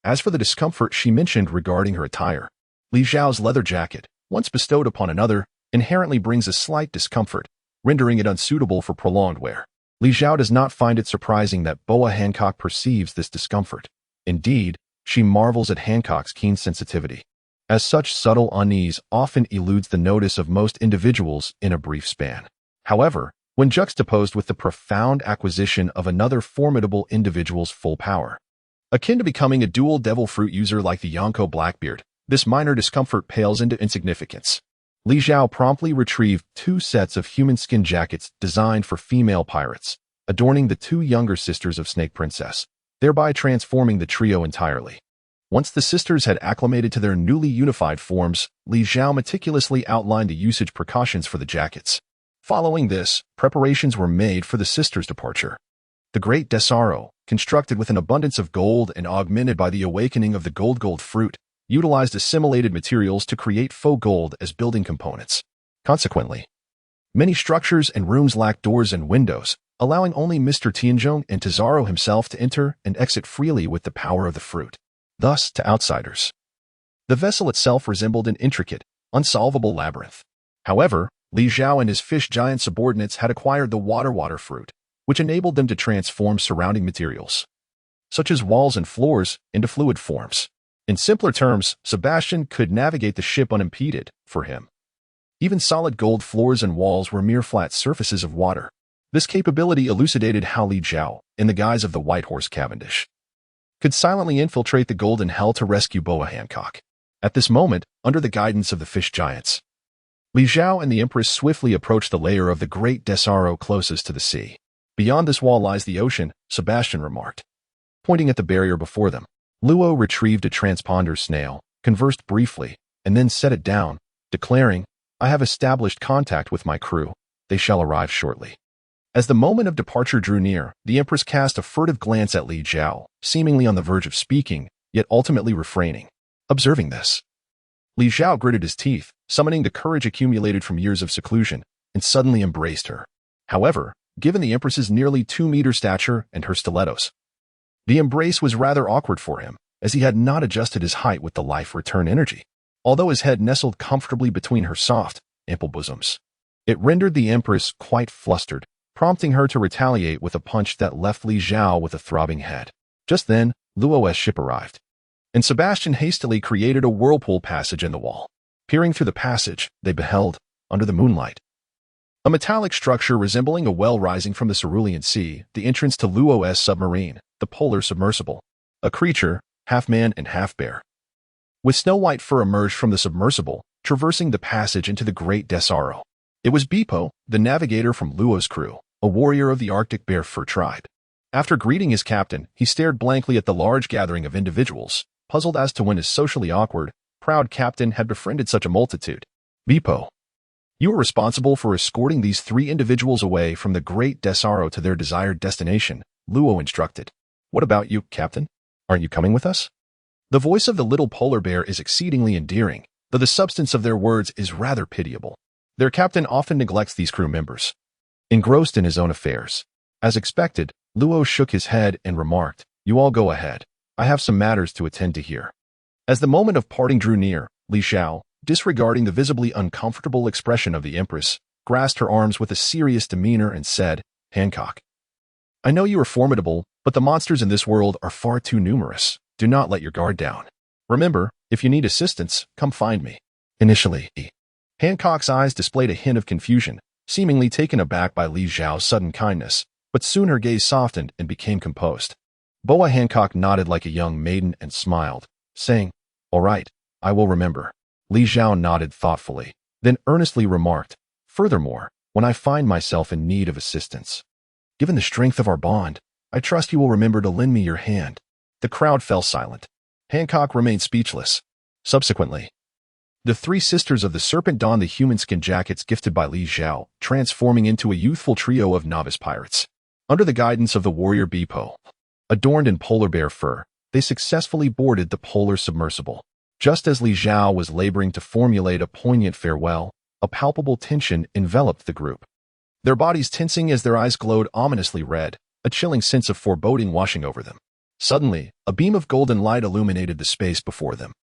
As for the discomfort she mentioned regarding her attire, Li Zhao's leather jacket, once bestowed upon another, inherently brings a slight discomfort, rendering it unsuitable for prolonged wear. Li Zhao does not find it surprising that Boa Hancock perceives this discomfort. Indeed, she marvels at Hancock's keen sensitivity, as such subtle unease often eludes the notice of most individuals in a brief span. However, when juxtaposed with the profound acquisition of another formidable individual's full power, akin to becoming a dual devil fruit user like the Yonko Blackbeard, this minor discomfort pales into insignificance. Li Zhao promptly retrieved 2 sets of human skin jackets designed for female pirates, adorning the 2 younger sisters of Snake Princess, thereby transforming the trio entirely. Once the sisters had acclimated to their newly unified forms, Li Zhao meticulously outlined the usage precautions for the jackets. Following this, preparations were made for the sisters' departure. The Great Desaro, constructed with an abundance of gold and augmented by the awakening of the gold fruit, utilized assimilated materials to create faux gold as building components. Consequently, many structures and rooms lacked doors and windows, allowing only Mr. Tianzhong and Tesoro himself to enter and exit freely with the power of the fruit. Thus, to outsiders, the vessel itself resembled an intricate, unsolvable labyrinth. However, Li Zhao and his fish giant subordinates had acquired the water fruit, which enabled them to transform surrounding materials. such as walls and floors, into fluid forms. In simpler terms, Sebastian could navigate the ship unimpeded. For him, even solid gold floors and walls were mere flat surfaces of water. This capability elucidated how Li Zhao, in the guise of the White Horse Cavendish, could silently infiltrate the Golden Hell to rescue Boa Hancock. At this moment, under the guidance of the fish giants, Li Zhao and the Empress swiftly approached the layer of the great Desaro closest to the sea. Beyond this wall lies the ocean, Sebastian remarked, pointing at the barrier before them. Luo retrieved a transponder snail, conversed briefly, and then set it down, declaring, "I have established contact with my crew. They shall arrive shortly." As the moment of departure drew near, the Empress cast a furtive glance at Li Zhao, seemingly on the verge of speaking, yet ultimately refraining. Observing this, Li Zhao gritted his teeth, summoning the courage accumulated from years of seclusion, and suddenly embraced her. However, given the Empress's nearly 2-meter stature and her stilettos, the embrace was rather awkward for him, as he had not adjusted his height with the life return energy. Although his head nestled comfortably between her soft, ample bosoms, it rendered the Empress quite flustered, prompting her to retaliate with a punch that left Li Zhao with a throbbing head. Just then, Luo's ship arrived, and Sebastian hastily created a whirlpool passage in the wall. Peering through the passage, they beheld, under the moonlight, a metallic structure resembling a well rising from the Cerulean Sea, the entrance to Luo's submarine, the polar submersible. A creature, half man and half bear, with snow-white fur emerged from the submersible, traversing the passage into the Great Desaro. It was Bipo, the navigator from Luo's crew, a warrior of the Arctic bear fur tribe. After greeting his captain, he stared blankly at the large gathering of individuals, puzzled as to when his socially awkward, proud captain had befriended such a multitude. "Bipo, you are responsible for escorting these 3 individuals away from the Great Desaro to their desired destination," Luo instructed. "What about you, Captain? Aren't you coming with us?" The voice of the little polar bear is exceedingly endearing, though the substance of their words is rather pitiable. Their captain often neglects these crew members, engrossed in his own affairs. As expected, Luo shook his head and remarked, "You all go ahead. I have some matters to attend to here." As the moment of parting drew near, Li Zhao, disregarding the visibly uncomfortable expression of the Empress, grasped her arms with a serious demeanor and said, "Hancock, I know you are formidable, but the monsters in this world are far too numerous. Do not let your guard down. Remember, if you need assistance, come find me." Initially, Hancock's eyes displayed a hint of confusion, seemingly taken aback by Li Zhao's sudden kindness, but soon her gaze softened and became composed. Boa Hancock nodded like a young maiden and smiled, saying, "All right, I will remember." Li Zhao nodded thoughtfully, then earnestly remarked, "Furthermore, when I find myself in need of assistance, given the strength of our bond, I trust you will remember to lend me your hand." The crowd fell silent. Hancock remained speechless. Subsequently, the 3 sisters of the serpent donned the human skin jackets gifted by Li Zhao, transforming into a youthful trio of novice pirates. Under the guidance of the warrior Bipo, adorned in polar bear fur, they successfully boarded the polar submersible. Just as Li Zhao was laboring to formulate a poignant farewell, a palpable tension enveloped the group. Their bodies tensing as their eyes glowed ominously red, a chilling sense of foreboding washing over them. Suddenly, a beam of golden light illuminated the space before them.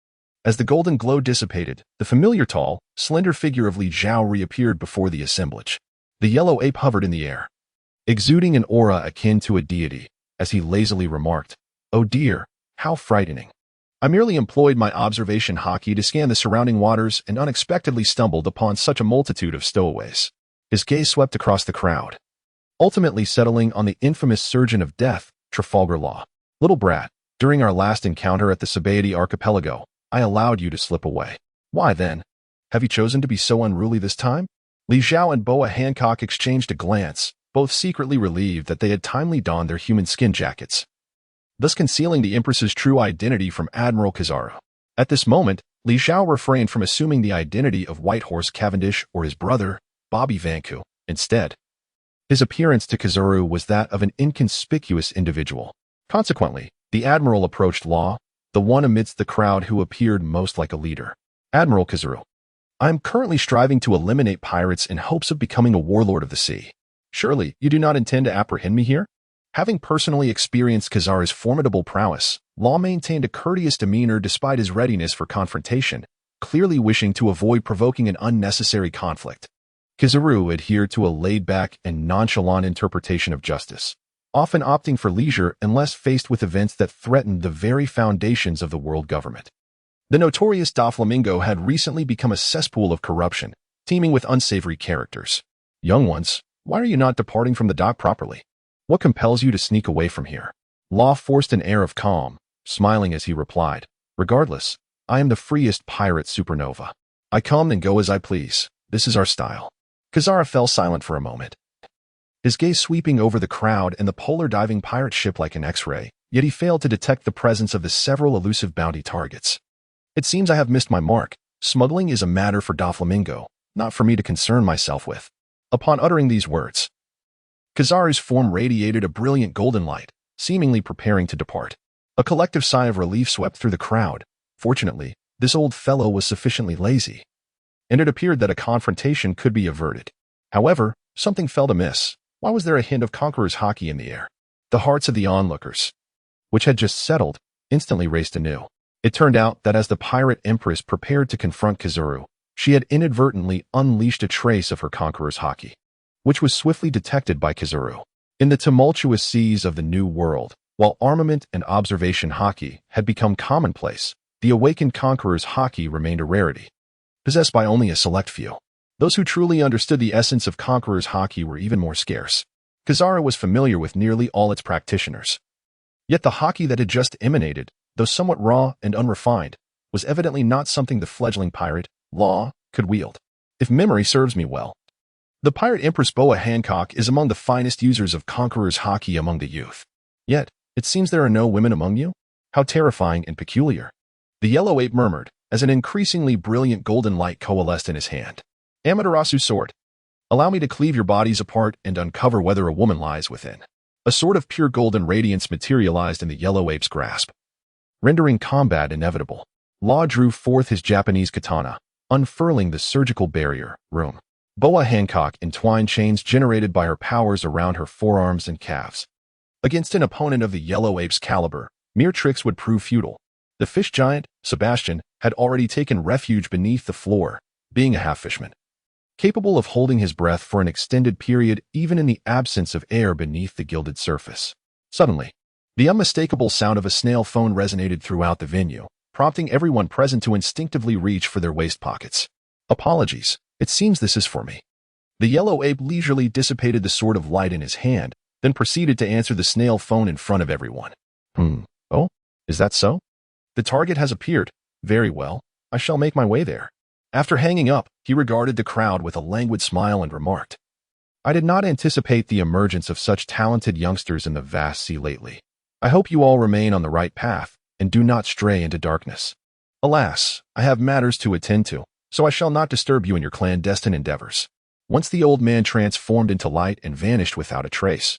As the golden glow dissipated, the familiar tall, slender figure of Li Zhao reappeared before the assemblage. The yellow ape hovered in the air, exuding an aura akin to a deity, as he lazily remarked, "Oh dear, how frightening. I merely employed my observation hockey to scan the surrounding waters and unexpectedly stumbled upon such a multitude of stowaways." His gaze swept across the crowd, ultimately settling on the infamous Surgeon of Death, Trafalgar Law. "Little brat, during our last encounter at the Sabaody Archipelago, I allowed you to slip away. Why then? Have you chosen to be so unruly this time?" Li Zhao and Boa Hancock exchanged a glance, both secretly relieved that they had timely donned their human skin jackets, thus concealing the Empress's true identity from Admiral Kizaru. At this moment, Li Zhao refrained from assuming the identity of White Horse Cavendish or his brother, Bobby Vanku. Instead, his appearance to Kizaru was that of an inconspicuous individual. Consequently, the Admiral approached Law, the one amidst the crowd who appeared most like a leader. "Admiral Kizaru, I am currently striving to eliminate pirates in hopes of becoming a warlord of the sea. Surely, you do not intend to apprehend me here?" Having personally experienced Kizaru's formidable prowess, Law maintained a courteous demeanor despite his readiness for confrontation, clearly wishing to avoid provoking an unnecessary conflict. Kizaru adhered to a laid-back and nonchalant interpretation of justice, often opting for leisure unless faced with events that threatened the very foundations of the world government. The notorious Doflamingo had recently become a cesspool of corruption, teeming with unsavory characters. Young ones, why are you not departing from the dock properly? What compels you to sneak away from here? Law forced an air of calm, smiling as he replied, regardless, I am the freest pirate supernova. I come and go as I please. This is our style. Kazara fell silent for a moment, his gaze sweeping over the crowd and the polar diving pirate ship like an X-ray, yet he failed to detect the presence of the several elusive bounty targets. It seems I have missed my mark. Smuggling is a matter for Doflamingo, not for me to concern myself with. Upon uttering these words, Kazara's form radiated a brilliant golden light, seemingly preparing to depart. A collective sigh of relief swept through the crowd. Fortunately, this old fellow was sufficiently lazy, and it appeared that a confrontation could be averted. However, something felt amiss. Why was there a hint of conqueror's hockey in the air? The hearts of the onlookers, which had just settled, instantly raced anew. It turned out that as the pirate empress prepared to confront Kazuru, she had inadvertently unleashed a trace of her conqueror's hockey, which was swiftly detected by Kazuru. In the tumultuous seas of the New World, while armament and observation hockey had become commonplace, the awakened conqueror's hockey remained a rarity, possessed by only a select few. Those who truly understood the essence of conqueror's hockey were even more scarce. Kazara was familiar with nearly all its practitioners. Yet the hockey that had just emanated, though somewhat raw and unrefined, was evidently not something the fledgling pirate, Law, could wield. If memory serves me well, the pirate Empress Boa Hancock is among the finest users of conqueror's hockey among the youth. Yet, it seems there are no women among you? How terrifying and peculiar. The yellow ape murmured, as an increasingly brilliant golden light coalesced in his hand. Amaterasu sword. Allow me to cleave your bodies apart and uncover whether a woman lies within. A sword of pure golden radiance materialized in the yellow ape's grasp, rendering combat inevitable. Law drew forth his Japanese katana, unfurling the surgical barrier, room. Boa Hancock entwined chains generated by her powers around her forearms and calves. Against an opponent of the yellow ape's caliber, mere tricks would prove futile. The fish giant, Sebastian, had already taken refuge beneath the floor, being a half-fishman, capable of holding his breath for an extended period even in the absence of air beneath the gilded surface. Suddenly, the unmistakable sound of a snail phone resonated throughout the venue, prompting everyone present to instinctively reach for their waist pockets. Apologies, it seems this is for me. The yellow ape leisurely dissipated the sword of light in his hand, then proceeded to answer the snail phone in front of everyone. Oh, is that so? The target has appeared. Very well, I shall make my way there. After hanging up, he regarded the crowd with a languid smile and remarked, I did not anticipate the emergence of such talented youngsters in the vast sea lately. I hope you all remain on the right path and do not stray into darkness. Alas, I have matters to attend to, so I shall not disturb you in your clandestine endeavors. Once the old man transformed into light and vanished without a trace.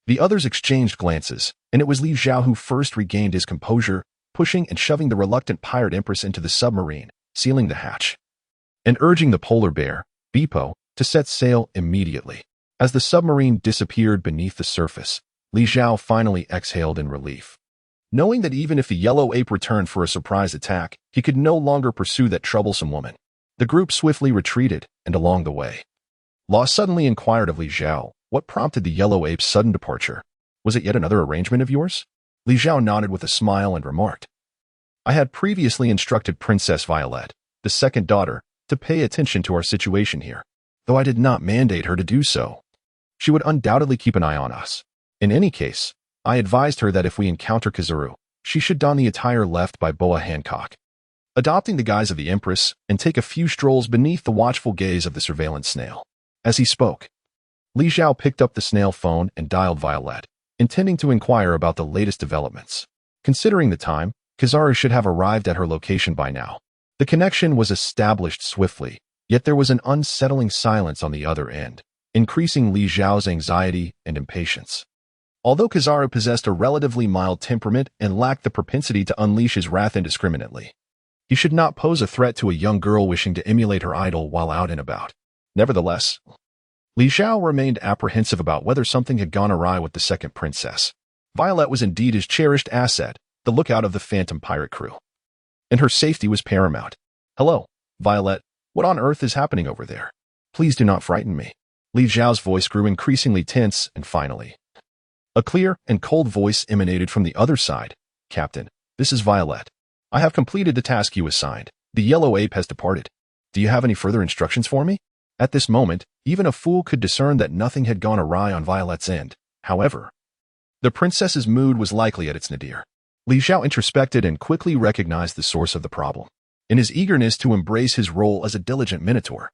The others exchanged glances, and it was Li Zhao who first regained his composure, pushing and shoving the reluctant pirate empress into the submarine, sealing the hatch, and urging the polar bear, Bepo, to set sail immediately. As the submarine disappeared beneath the surface, Li Zhao finally exhaled in relief. Knowing that even if the yellow ape returned for a surprise attack, he could no longer pursue that troublesome woman. The group swiftly retreated, and along the way, Law suddenly inquired of Li Zhao, what prompted the yellow ape's sudden departure? Was it yet another arrangement of yours? Li Zhao nodded with a smile and remarked, I had previously instructed Princess Violet, the second daughter, to pay attention to our situation here. Though I did not mandate her to do so, she would undoubtedly keep an eye on us. In any case, I advised her that if we encounter Kazuru, she should don the attire left by Boa Hancock, adopting the guise of the Empress, and take a few strolls beneath the watchful gaze of the surveillance snail. As he spoke, Li Zhao picked up the snail phone and dialed Violet, intending to inquire about the latest developments. Considering the time, Kazuru should have arrived at her location by now. The connection was established swiftly, yet there was an unsettling silence on the other end, increasing Li Zhao's anxiety and impatience. Although Kazuru possessed a relatively mild temperament and lacked the propensity to unleash his wrath indiscriminately, he should not pose a threat to a young girl wishing to emulate her idol while out and about. Nevertheless, Li Zhao remained apprehensive about whether something had gone awry with the second princess. Violet was indeed his cherished asset, the lookout of the phantom pirate crew, and her safety was paramount. Hello, Violet, what on earth is happening over there? Please do not frighten me. Li Zhao's voice grew increasingly tense, and finally, A clear and cold voice emanated from the other side. Captain, this is Violet. I have completed the task you assigned. The yellow ape has departed. Do you have any further instructions for me? At this moment, even a fool could discern that nothing had gone awry on Violet's end. However, the princess's mood was likely at its nadir. Li Zhao introspected and quickly recognized the source of the problem. In his eagerness to embrace his role as a diligent minotaur,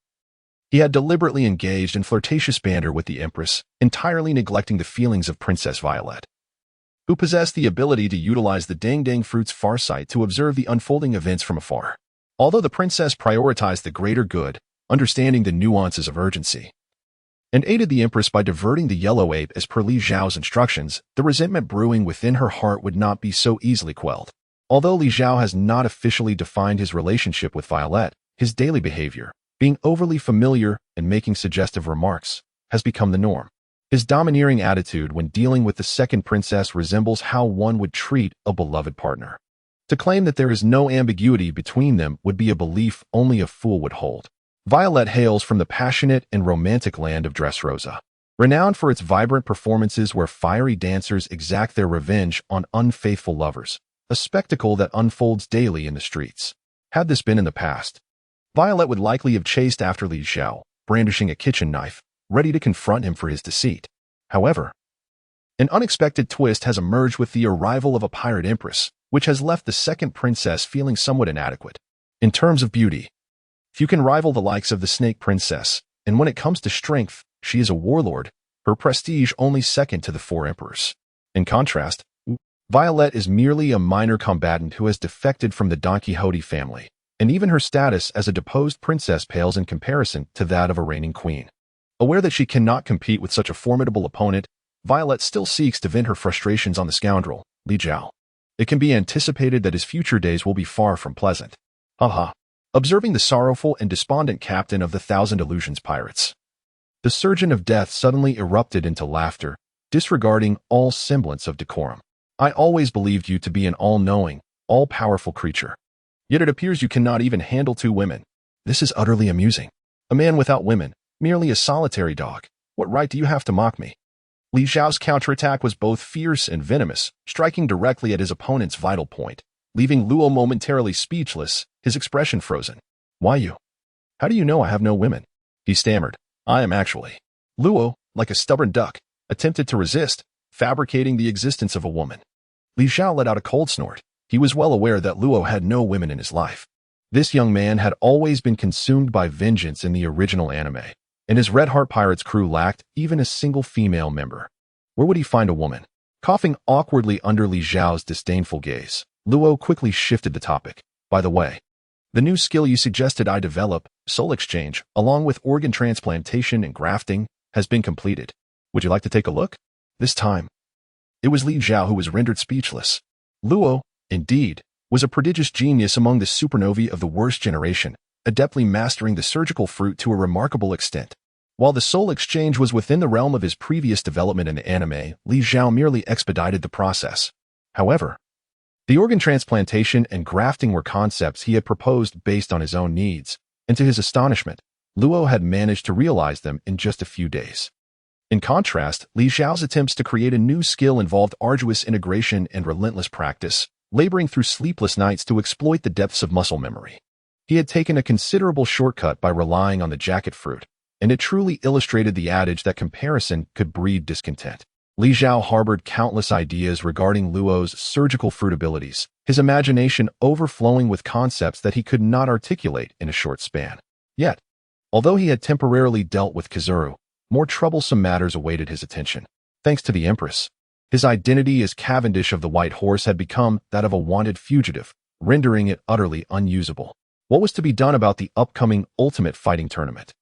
he had deliberately engaged in flirtatious banter with the Empress, entirely neglecting the feelings of Princess Violet, who possessed the ability to utilize the dang-dang fruit's farsight to observe the unfolding events from afar. Although the princess prioritized the greater good, understanding the nuances of urgency, and aided the Empress by diverting the yellow ape as per Li Zhao's instructions, the resentment brewing within her heart would not be so easily quelled. Although Li Zhao has not officially defined his relationship with Violet, his daily behavior, being overly familiar and making suggestive remarks, has become the norm. His domineering attitude when dealing with the second princess resembles how one would treat a beloved partner. To claim that there is no ambiguity between them would be a belief only a fool would hold. Violet hails from the passionate and romantic land of Dressrosa, renowned for its vibrant performances where fiery dancers exact their revenge on unfaithful lovers, a spectacle that unfolds daily in the streets. Had this been in the past, Violet would likely have chased after Li Zhao, brandishing a kitchen knife, ready to confront him for his deceit. However, an unexpected twist has emerged with the arrival of a pirate empress, which has left the second princess feeling somewhat inadequate. In terms of beauty, few can rival the likes of the snake princess, and when it comes to strength, she is a warlord, her prestige only second to the four emperors. In contrast, Violet is merely a minor combatant who has defected from the Don Quixote family, and even her status as a deposed princess pales in comparison to that of a reigning queen. Aware that she cannot compete with such a formidable opponent, Violet still seeks to vent her frustrations on the scoundrel, Li Zhao. It can be anticipated that his future days will be far from pleasant. Haha. Observing the sorrowful and despondent captain of the Thousand Illusions pirates, the surgeon of death suddenly erupted into laughter, disregarding all semblance of decorum. I always believed you to be an all-knowing, all-powerful creature. Yet it appears you cannot even handle two women. This is utterly amusing. A man without women, merely a solitary dog. What right do you have to mock me? Li Zhao's counterattack was both fierce and venomous, striking directly at his opponent's vital point, leaving Luo momentarily speechless, his expression frozen. Why you? How do you know I have no women? He stammered. I am actually. Luo, like a stubborn duck, attempted to resist, fabricating the existence of a woman. Li Zhao let out a cold snort. He was well aware that Luo had no women in his life. This young man had always been consumed by vengeance in the original anime, and his Red Heart Pirates crew lacked even a single female member. Where would he find a woman? Coughing awkwardly under Li Zhao's disdainful gaze, Luo quickly shifted the topic. By the way, the new skill you suggested I develop, soul exchange, along with organ transplantation and grafting, has been completed. Would you like to take a look? This time, it was Li Zhao who was rendered speechless. Luo, indeed, was a prodigious genius among the supernovae of the worst generation, adeptly mastering the surgical fruit to a remarkable extent. While the soul exchange was within the realm of his previous development in the anime, Li Zhao merely expedited the process. However, the organ transplantation and grafting were concepts he had proposed based on his own needs, and to his astonishment, Luo had managed to realize them in just a few days. In contrast, Li Zhao's attempts to create a new skill involved arduous integration and relentless practice, laboring through sleepless nights to exploit the depths of muscle memory. He had taken a considerable shortcut by relying on the jacket fruit, and it truly illustrated the adage that comparison could breed discontent. Li Zhao harbored countless ideas regarding Luo's surgical fruit abilities, his imagination overflowing with concepts that he could not articulate in a short span. Yet, although he had temporarily dealt with Kizuru, more troublesome matters awaited his attention. Thanks to the Empress, his identity as Cavendish of the White Horse had become that of a wanted fugitive, rendering it utterly unusable. What was to be done about the upcoming Ultimate Fighting Tournament?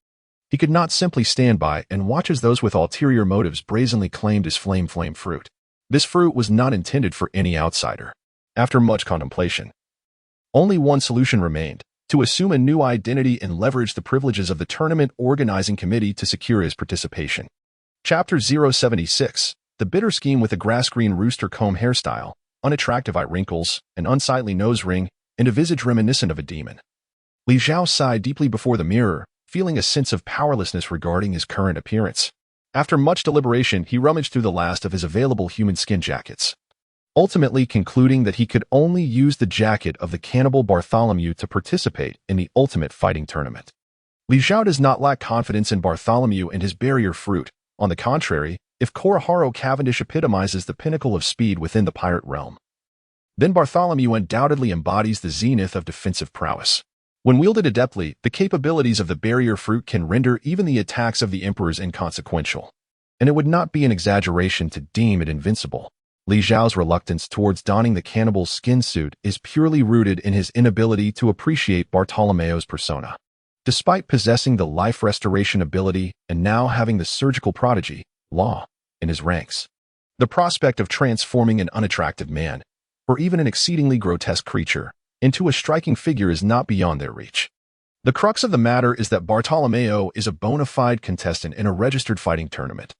He could not simply stand by and watch as those with ulterior motives brazenly claimed his flame fruit. This fruit was not intended for any outsider. After much contemplation, only one solution remained: to assume a new identity and leverage the privileges of the tournament organizing committee to secure his participation. Chapter 076. The bitter scheme with a grass-green rooster comb hairstyle, unattractive eye wrinkles, an unsightly nose ring, and a visage reminiscent of a demon. Li Zhao sighed deeply before the mirror, feeling a sense of powerlessness regarding his current appearance. After much deliberation, he rummaged through the last of his available human skin jackets, ultimately concluding that he could only use the jacket of the cannibal Bartholomew to participate in the ultimate fighting tournament. Li Zhao does not lack confidence in Bartholomew and his barrier fruit. On the contrary, if Koriharo Cavendish epitomizes the pinnacle of speed within the pirate realm, then Bartholomew undoubtedly embodies the zenith of defensive prowess. When wielded adeptly, the capabilities of the barrier fruit can render even the attacks of the emperors inconsequential, and it would not be an exaggeration to deem it invincible. Li Zhao's reluctance towards donning the cannibal's skin suit is purely rooted in his inability to appreciate Bartolomew's persona. Despite possessing the life restoration ability and now having the surgical prodigy, Law, in his ranks, the prospect of transforming an unattractive man, or even an exceedingly grotesque creature, into a striking figure is not beyond their reach. The crux of the matter is that Bartolomeo is a bona fide contestant in a registered fighting tournament,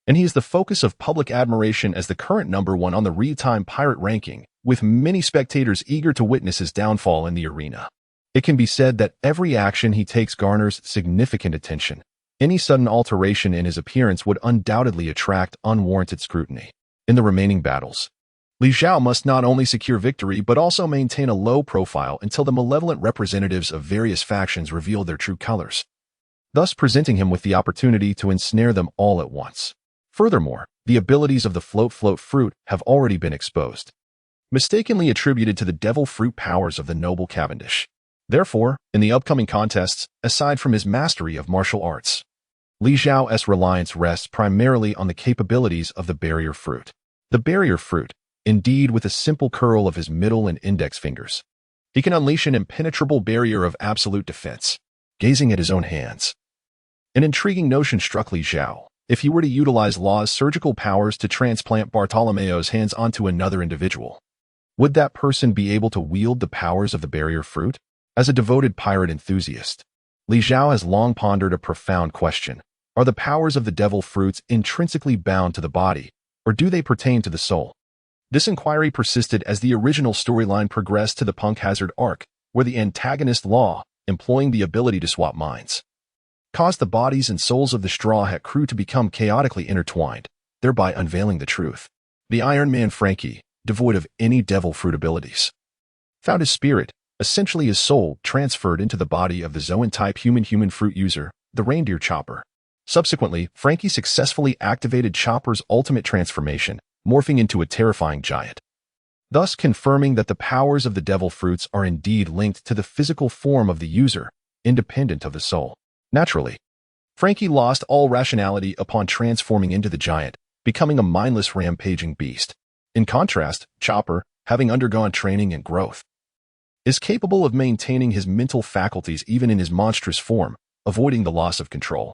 and he is the focus of public admiration as the current #1 on the real-time pirate ranking, with many spectators eager to witness his downfall in the arena. It can be said that every action he takes garners significant attention. Any sudden alteration in his appearance would undoubtedly attract unwarranted scrutiny. In the remaining battles, Li Zhao must not only secure victory but also maintain a low profile until the malevolent representatives of various factions reveal their true colors, thus presenting him with the opportunity to ensnare them all at once. Furthermore, the abilities of the float fruit have already been exposed, mistakenly attributed to the devil fruit powers of the noble Cavendish. Therefore, in the upcoming contests, aside from his mastery of martial arts, Li Zhao's reliance rests primarily on the capabilities of the barrier fruit. The barrier fruit, indeed with a simple curl of his middle and index fingers, he can unleash an impenetrable barrier of absolute defense. Gazing at his own hands, an intriguing notion struck Li Zhao. If he were to utilize Law's surgical powers to transplant Bartolomeo's hands onto another individual, would that person be able to wield the powers of the barrier fruit? As a devoted pirate enthusiast, Li Zhao has long pondered a profound question. Are the powers of the devil fruits intrinsically bound to the body, or do they pertain to the soul? This inquiry persisted as the original storyline progressed to the Punk Hazard arc, where the antagonist Law, employing the ability to swap minds, caused the bodies and souls of the Straw Hat crew to become chaotically intertwined, thereby unveiling the truth. The Iron Man Frankie, devoid of any devil fruit abilities, found his spirit, essentially his soul, transferred into the body of the Zoan-type human fruit user, the reindeer Chopper. Subsequently, Frankie successfully activated Chopper's ultimate transformation, morphing into a terrifying giant, thus confirming that the powers of the devil fruits are indeed linked to the physical form of the user, independent of the soul. Naturally, Frankie lost all rationality upon transforming into the giant, becoming a mindless rampaging beast. In contrast, Chopper, having undergone training and growth, is capable of maintaining his mental faculties even in his monstrous form, avoiding the loss of control.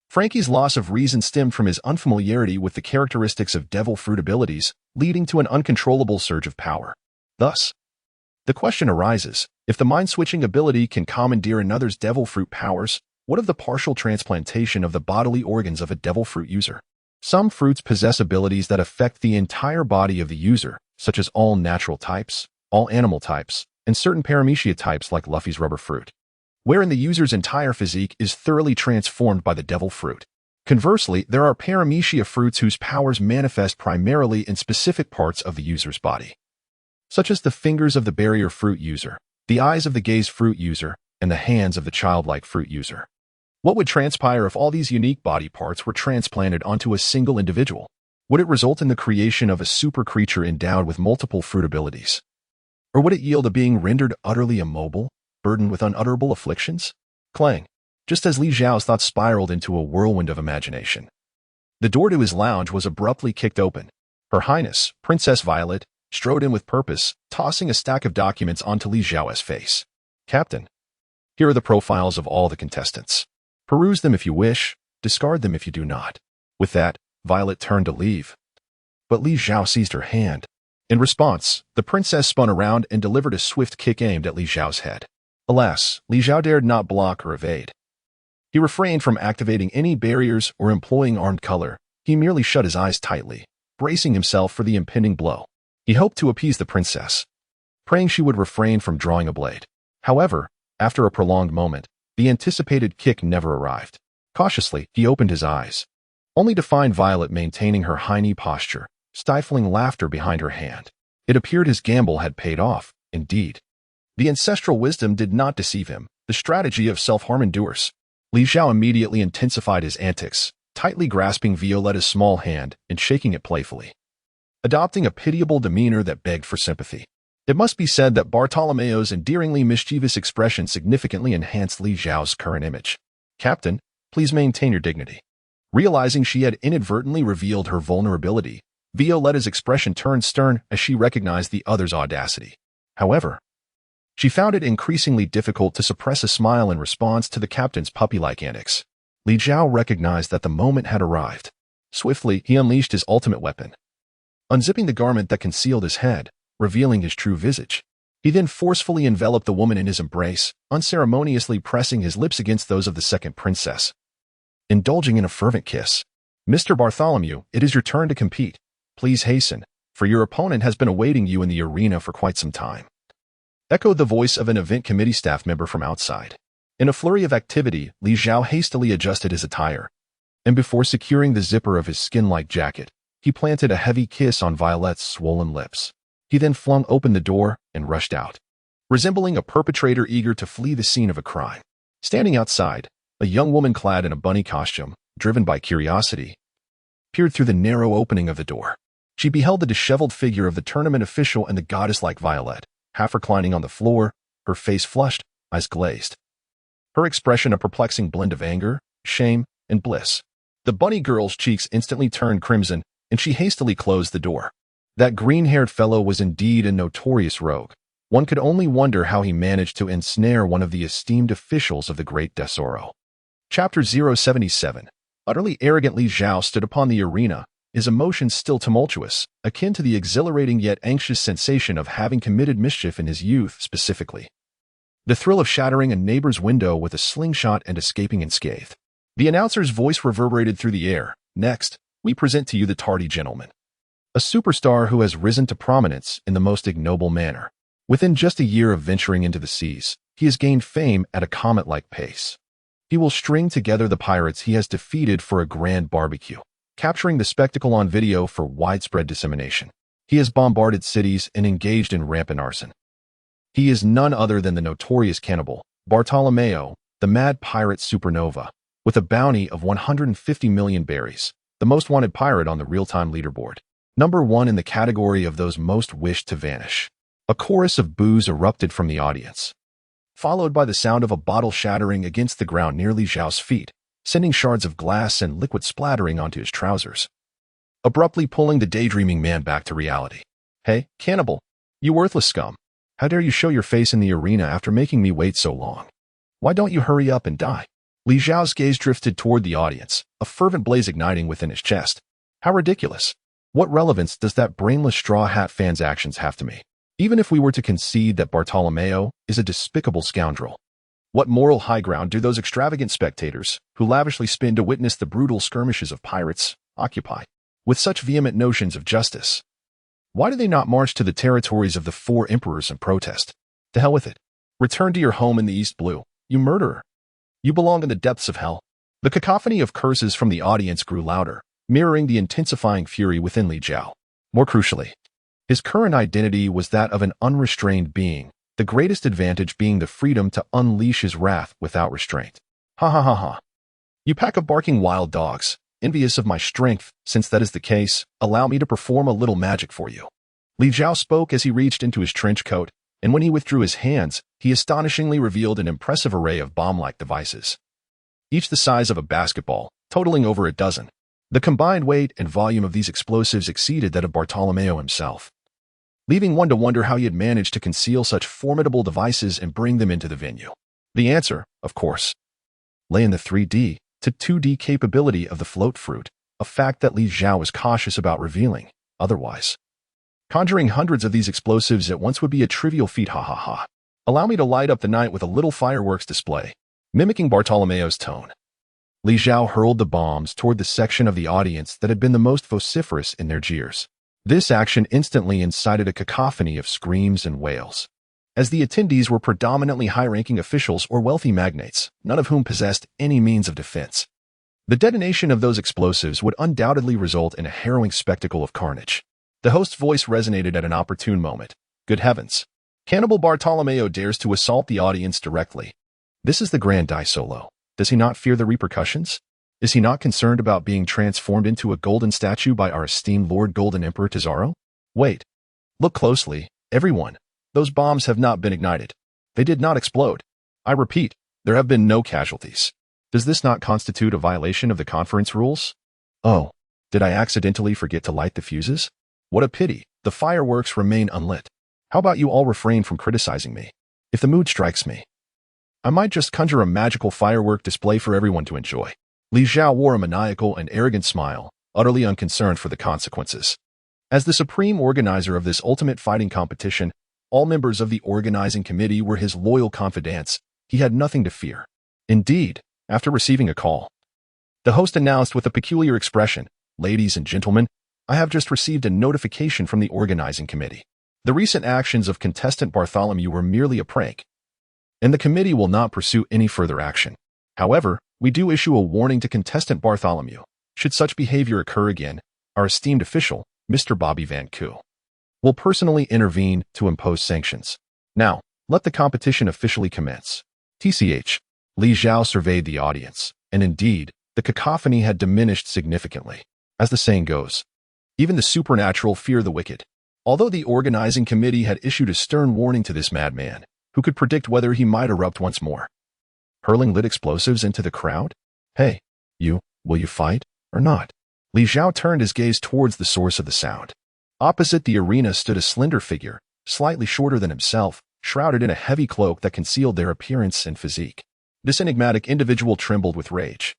Frankie's loss of reason stemmed from his unfamiliarity with the characteristics of devil fruit abilities, leading to an uncontrollable surge of power. Thus, the question arises, if the mind-switching ability can commandeer another's devil fruit powers, what of the partial transplantation of the bodily organs of a devil fruit user? Some fruits possess abilities that affect the entire body of the user, such as all natural types, all animal types, and certain paramecia types like Luffy's rubber fruit, wherein the user's entire physique is thoroughly transformed by the devil fruit. Conversely, there are paramecia fruits whose powers manifest primarily in specific parts of the user's body, such as the fingers of the barrier fruit user, the eyes of the gaze fruit user, and the hands of the childlike fruit user. What would transpire if all these unique body parts were transplanted onto a single individual? Would it result in the creation of a super creature endowed with multiple fruit abilities? Or would it yield a being rendered utterly immobile, burdened with unutterable afflictions? Clang. Just as Li Zhao's thoughts spiraled into a whirlwind of imagination, the door to his lounge was abruptly kicked open. Her Highness, Princess Violet, strode in with purpose, tossing a stack of documents onto Li Zhao's face. Captain, here are the profiles of all the contestants. Peruse them if you wish, discard them if you do not. With that, Violet turned to leave, but Li Zhao seized her hand. In response, the princess spun around and delivered a swift kick aimed at Li Zhao's head. Alas, Li Zhao dared not block or evade. He refrained from activating any barriers or employing armed color. He merely shut his eyes tightly, bracing himself for the impending blow. He hoped to appease the princess, praying she would refrain from drawing a blade. However, after a prolonged moment, the anticipated kick never arrived. Cautiously, he opened his eyes, only to find Violet maintaining her high-knee posture, stifling laughter behind her hand. It appeared his gamble had paid off, indeed. The ancestral wisdom did not deceive him. The strategy of self-harm endures. Li Zhao immediately intensified his antics, tightly grasping Violetta's small hand and shaking it playfully, adopting a pitiable demeanor that begged for sympathy. It must be said that Bartolomeo's endearingly mischievous expression significantly enhanced Li Zhao's current image. "Captain, please maintain your dignity." Realizing she had inadvertently revealed her vulnerability, Violetta's expression turned stern as she recognized the other's audacity. However, she found it increasingly difficult to suppress a smile in response to the captain's puppy-like antics. Li Zhao recognized that the moment had arrived. Swiftly, he unleashed his ultimate weapon. Unzipping the garment that concealed his head, revealing his true visage, he then forcefully enveloped the woman in his embrace, unceremoniously pressing his lips against those of the second princess. Indulging in a fervent kiss. "Mr. Bartholomew, it is your turn to compete. Please hasten, for your opponent has been awaiting you in the arena for quite some time," echoed the voice of an event committee staff member from outside. In a flurry of activity, Li Zhao hastily adjusted his attire, and before securing the zipper of his skin-like jacket, he planted a heavy kiss on Violette's swollen lips. He then flung open the door and rushed out, resembling a perpetrator eager to flee the scene of a crime. Standing outside, a young woman clad in a bunny costume, driven by curiosity, peered through the narrow opening of the door. She beheld the disheveled figure of the tournament official and the goddess-like Violet, half reclining on the floor, her face flushed, eyes glazed. Her expression a perplexing blend of anger, shame, and bliss. The bunny girl's cheeks instantly turned crimson, and she hastily closed the door. That green-haired fellow was indeed a notorious rogue. One could only wonder how he managed to ensnare one of the esteemed officials of the Great Tesoro. Chapter 077. Utterly arrogant Li Zhao stood upon the arena, his emotions still tumultuous, akin to the exhilarating yet anxious sensation of having committed mischief in his youth specifically. The thrill of shattering a neighbor's window with a slingshot and escaping unscathed. The announcer's voice reverberated through the air. "Next, we present to you the tardy gentleman. A superstar who has risen to prominence in the most ignoble manner. Within just a year of venturing into the seas, he has gained fame at a comet-like pace. He will string together the pirates he has defeated for a grand barbecue, capturing the spectacle on video for widespread dissemination. He has bombarded cities and engaged in rampant arson. He is none other than the notorious cannibal, Bartolomeo, the mad pirate supernova, with a bounty of 150 million berries, the most wanted pirate on the real-time leaderboard. Number 1 in the category of those most wished to vanish." A chorus of boos erupted from the audience, followed by the sound of a bottle shattering against the ground near Li Zhao's feet, sending shards of glass and liquid splattering onto his trousers, abruptly pulling the daydreaming man back to reality. "Hey, cannibal, you worthless scum. How dare you show your face in the arena after making me wait so long? Why don't you hurry up and die?" Li Zhao's gaze drifted toward the audience, a fervent blaze igniting within his chest. How ridiculous. What relevance does that brainless straw hat fan's actions have to me? Even if we were to concede that Bartolomeo is a despicable scoundrel, what moral high ground do those extravagant spectators, who lavishly spin to witness the brutal skirmishes of pirates, occupy? With such vehement notions of justice, why do they not march to the territories of the 4 emperors and protest? To hell with it. Return to your home in the East Blue, you murderer. You belong in the depths of hell. The cacophony of curses from the audience grew louder, mirroring the intensifying fury within Li Zhao. More crucially, his current identity was that of an unrestrained being, the greatest advantage being the freedom to unleash his wrath without restraint. "Ha ha ha ha. You pack of barking wild dogs, envious of my strength. Since that is the case, allow me to perform a little magic for you." Li Zhao spoke as he reached into his trench coat, and when he withdrew his hands, he astonishingly revealed an impressive array of bomb-like devices, each the size of a basketball, totaling over a dozen. The combined weight and volume of these explosives exceeded that of Bartolomeo himself, leaving one to wonder how he had managed to conceal such formidable devices and bring them into the venue. The answer, of course, lay in the 3D to 2D capability of the float fruit, a fact that Li Zhao was cautious about revealing. Otherwise, conjuring hundreds of these explosives at once would be a trivial feat. Ha ha ha. Allow me to light up the night with a little fireworks display. Mimicking Bartolomeo's tone, Li Zhao hurled the bombs toward the section of the audience that had been the most vociferous in their jeers. This action instantly incited a cacophony of screams and wails, as the attendees were predominantly high-ranking officials or wealthy magnates, none of whom possessed any means of defense. The detonation of those explosives would undoubtedly result in a harrowing spectacle of carnage. The host's voice resonated at an opportune moment. Good heavens! Cannibal Bartolomeo dares to assault the audience directly. This is the Grand Dai Solo. Does he not fear the repercussions? Is he not concerned about being transformed into a golden statue by our esteemed Lord Golden Emperor Tesoro? Wait. Look closely, everyone. Those bombs have not been ignited. They did not explode. I repeat, there have been no casualties. Does this not constitute a violation of the conference rules? Oh, did I accidentally forget to light the fuses? What a pity, the fireworks remain unlit. How about you all refrain from criticizing me? If the mood strikes me, I might just conjure a magical firework display for everyone to enjoy. Li Zhao wore a maniacal and arrogant smile, utterly unconcerned for the consequences. As the supreme organizer of this ultimate fighting competition, all members of the organizing committee were his loyal confidants. He had nothing to fear. Indeed, after receiving a call, the host announced with a peculiar expression, "Ladies and gentlemen, I have just received a notification from the organizing committee. The recent actions of contestant Bartholomew were merely a prank, and the committee will not pursue any further action. However, we do issue a warning to contestant Bartholomew. Should such behavior occur again, our esteemed official, Mr. Bobby Van Koo, will personally intervene to impose sanctions. Now, let the competition officially commence." TCH. Li Zhao surveyed the audience, and indeed, the cacophony had diminished significantly. As the saying goes, even the supernatural fear the wicked. Although the organizing committee had issued a stern warning to this madman, who could predict whether he might erupt once more, hurling lit explosives into the crowd? Hey, will you fight or not? Li Zhao turned his gaze towards the source of the sound. Opposite the arena stood a slender figure, slightly shorter than himself, shrouded in a heavy cloak that concealed their appearance and physique. This enigmatic individual trembled with rage.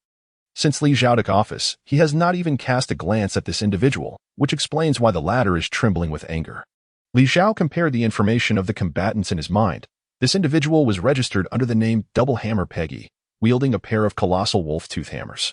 Since Li Zhao took office, he has not even cast a glance at this individual, which explains why the latter is trembling with anger. Li Zhao compared the information of the combatants in his mind. This individual was registered under the name Double Hammer Peggy, wielding a pair of colossal wolf-tooth hammers,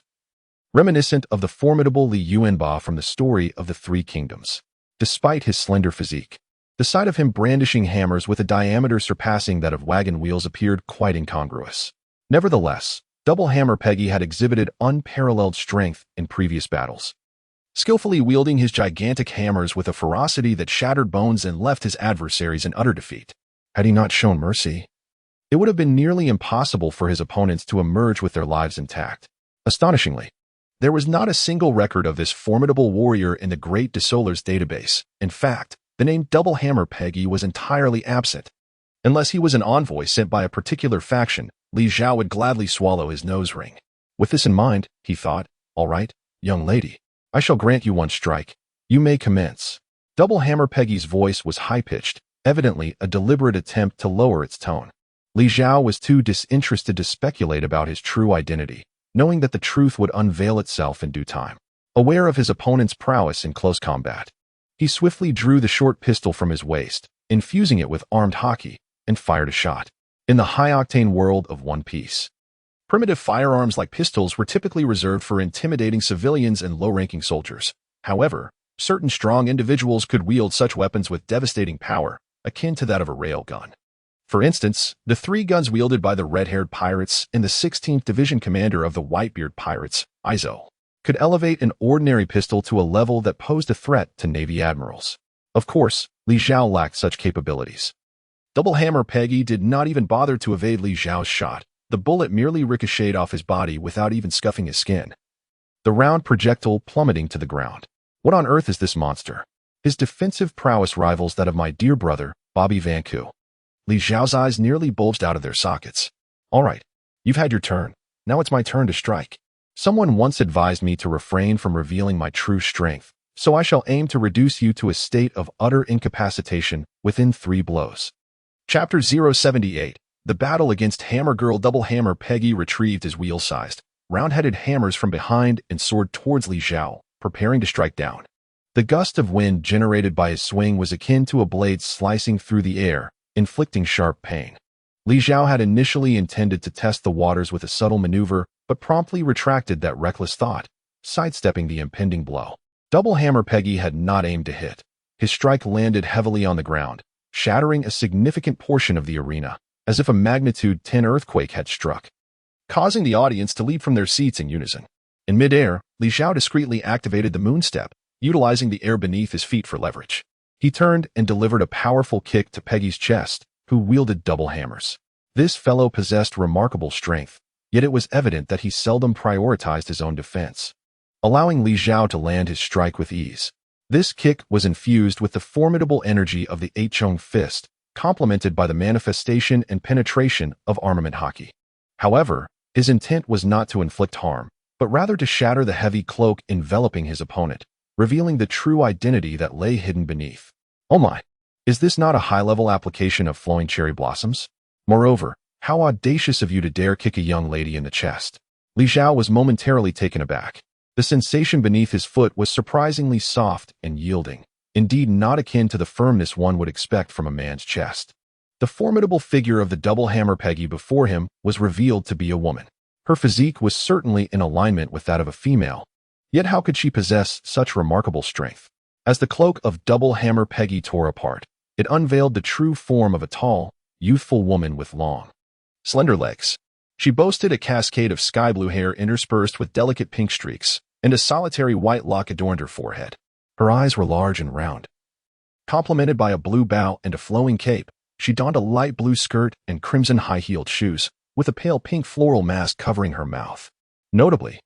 reminiscent of the formidable Li Yuanba from the story of the Three Kingdoms. Despite his slender physique, the sight of him brandishing hammers with a diameter surpassing that of wagon wheels appeared quite incongruous. Nevertheless, Double Hammer Peggy had exhibited unparalleled strength in previous battles, skillfully wielding his gigantic hammers with a ferocity that shattered bones and left his adversaries in utter defeat. Had he not shown mercy, it would have been nearly impossible for his opponents to emerge with their lives intact. Astonishingly, there was not a single record of this formidable warrior in the Great Desolar's database. In fact, the name Double Hammer Peggy was entirely absent. Unless he was an envoy sent by a particular faction, Li Zhao would gladly swallow his nose ring. With this in mind, he thought, "All right, young lady, I shall grant you one strike. You may commence." Double Hammer Peggy's voice was high-pitched, evidently a deliberate attempt to lower its tone. Li Zhao was too disinterested to speculate about his true identity, knowing that the truth would unveil itself in due time. Aware of his opponent's prowess in close combat, he swiftly drew the short pistol from his waist, infusing it with armed hockey, and fired a shot. In the high-octane world of One Piece, primitive firearms like pistols were typically reserved for intimidating civilians and low-ranking soldiers. However, certain strong individuals could wield such weapons with devastating power, akin to that of a railgun. For instance, the three guns wielded by the red-haired pirates and the 16th Division commander of the Whitebeard Pirates, Zhao, could elevate an ordinary pistol to a level that posed a threat to Navy admirals. Of course, Li Zhao lacked such capabilities. Double Hammer Peggy did not even bother to evade Li Zhao's shot. The bullet merely ricocheted off his body without even scuffing his skin, the round projectile plummeting to the ground. What on earth is this monster? His defensive prowess rivals that of my dear brother, Bobby Van Koo. Li Zhao's eyes nearly bulged out of their sockets. All right, you've had your turn. Now it's my turn to strike. Someone once advised me to refrain from revealing my true strength, so I shall aim to reduce you to a state of utter incapacitation within 3 blows. Chapter 078. The battle against Hammer Girl. Double Hammer Peggy retrieved his wheel-sized, round-headed hammers from behind and soared towards Li Zhao, preparing to strike down. The gust of wind generated by his swing was akin to a blade slicing through the air, inflicting sharp pain. Li Zhao had initially intended to test the waters with a subtle maneuver, but promptly retracted that reckless thought, sidestepping the impending blow. Double Hammer Peggy had not aimed to hit. His strike landed heavily on the ground, shattering a significant portion of the arena, as if a magnitude 10 earthquake had struck, causing the audience to leap from their seats in unison. In midair, Li Zhao discreetly activated the moon step, utilizing the air beneath his feet for leverage. He turned and delivered a powerful kick to Peggy's chest, who wielded double hammers. This fellow possessed remarkable strength, yet it was evident that he seldom prioritized his own defense, allowing Li Zhao to land his strike with ease. This kick was infused with the formidable energy of the Eichong fist, complemented by the manifestation and penetration of armament haki. However, his intent was not to inflict harm, but rather to shatter the heavy cloak enveloping his opponent, revealing the true identity that lay hidden beneath. Oh my! Is this not a high-level application of flowing cherry blossoms? Moreover, how audacious of you to dare kick a young lady in the chest. Li Zhao was momentarily taken aback. The sensation beneath his foot was surprisingly soft and yielding, indeed not akin to the firmness one would expect from a man's chest. The formidable figure of the double hammer Peggy before him was revealed to be a woman. Her physique was certainly in alignment with that of a female. Yet how could she possess such remarkable strength? As the cloak of double hammer Peggy tore apart, it unveiled the true form of a tall, youthful woman with long, slender legs. She boasted a cascade of sky blue hair interspersed with delicate pink streaks, and a solitary white lock adorned her forehead. Her eyes were large and round. Complemented by a blue bow and a flowing cape, she donned a light blue skirt and crimson high-heeled shoes, with a pale pink floral mask covering her mouth. Notably,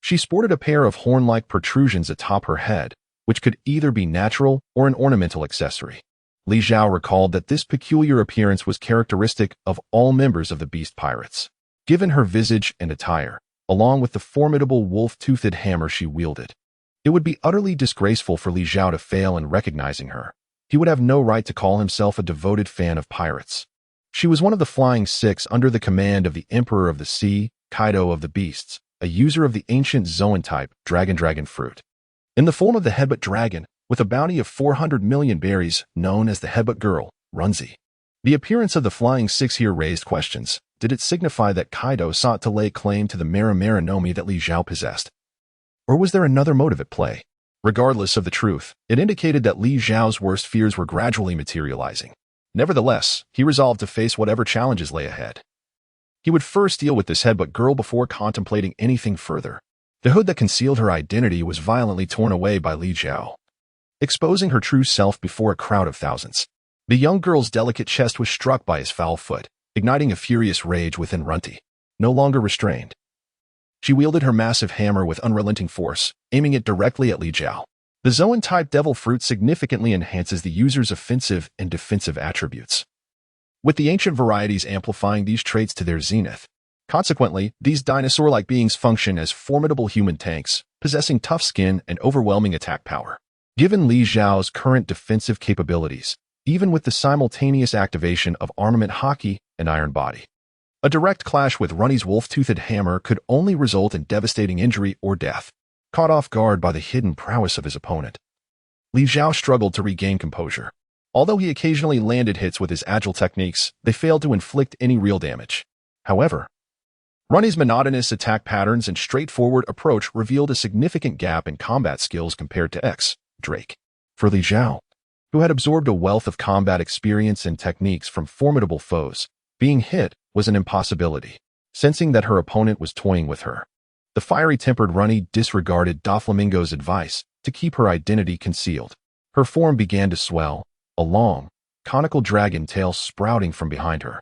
she sported a pair of horn-like protrusions atop her head, which could either be natural or an ornamental accessory. Li Zhao recalled that this peculiar appearance was characteristic of all members of the Beast Pirates. Given her visage and attire, along with the formidable wolf-toothed hammer she wielded, it would be utterly disgraceful for Li Zhao to fail in recognizing her. He would have no right to call himself a devoted fan of pirates. She was one of the Flying Six under the command of the Emperor of the Sea, Kaido of the Beasts, a user of the ancient Zoan type dragon fruit. In the form of the Headbutt Dragon, with a bounty of 400 million berries, known as the Headbutt Girl, Runzi. The appearance of the Flying Six here raised questions. Did it signify that Kaido sought to lay claim to the Maranomi that Li Zhao possessed? Or was there another motive at play? Regardless of the truth, it indicated that Li Zhao's worst fears were gradually materializing. Nevertheless, he resolved to face whatever challenges lay ahead. He would first deal with this Headbutt Girl before contemplating anything further. The hood that concealed her identity was violently torn away by Li Zhao, exposing her true self before a crowd of thousands. The young girl's delicate chest was struck by his foul foot, igniting a furious rage within Runti. No longer restrained, she wielded her massive hammer with unrelenting force, aiming it directly at Li Zhao. The Zoan-type devil fruit significantly enhances the user's offensive and defensive attributes, with the ancient varieties amplifying these traits to their zenith. Consequently, these dinosaur-like beings function as formidable human tanks, possessing tough skin and overwhelming attack power. Given Li Zhao's current defensive capabilities, even with the simultaneous activation of armament haki and iron body, a direct clash with Runny's wolf-toothed hammer could only result in devastating injury or death. Caught off guard by the hidden prowess of his opponent, Li Zhao struggled to regain composure. Although he occasionally landed hits with his agile techniques, they failed to inflict any real damage. However, Runny's monotonous attack patterns and straightforward approach revealed a significant gap in combat skills compared to Drake. For Li Zhao, who had absorbed a wealth of combat experience and techniques from formidable foes, being hit was an impossibility. Sensing that her opponent was toying with her, the fiery-tempered Runny disregarded Doflamingo's advice to keep her identity concealed. Her form began to swell, a long, conical dragon tail sprouting from behind her,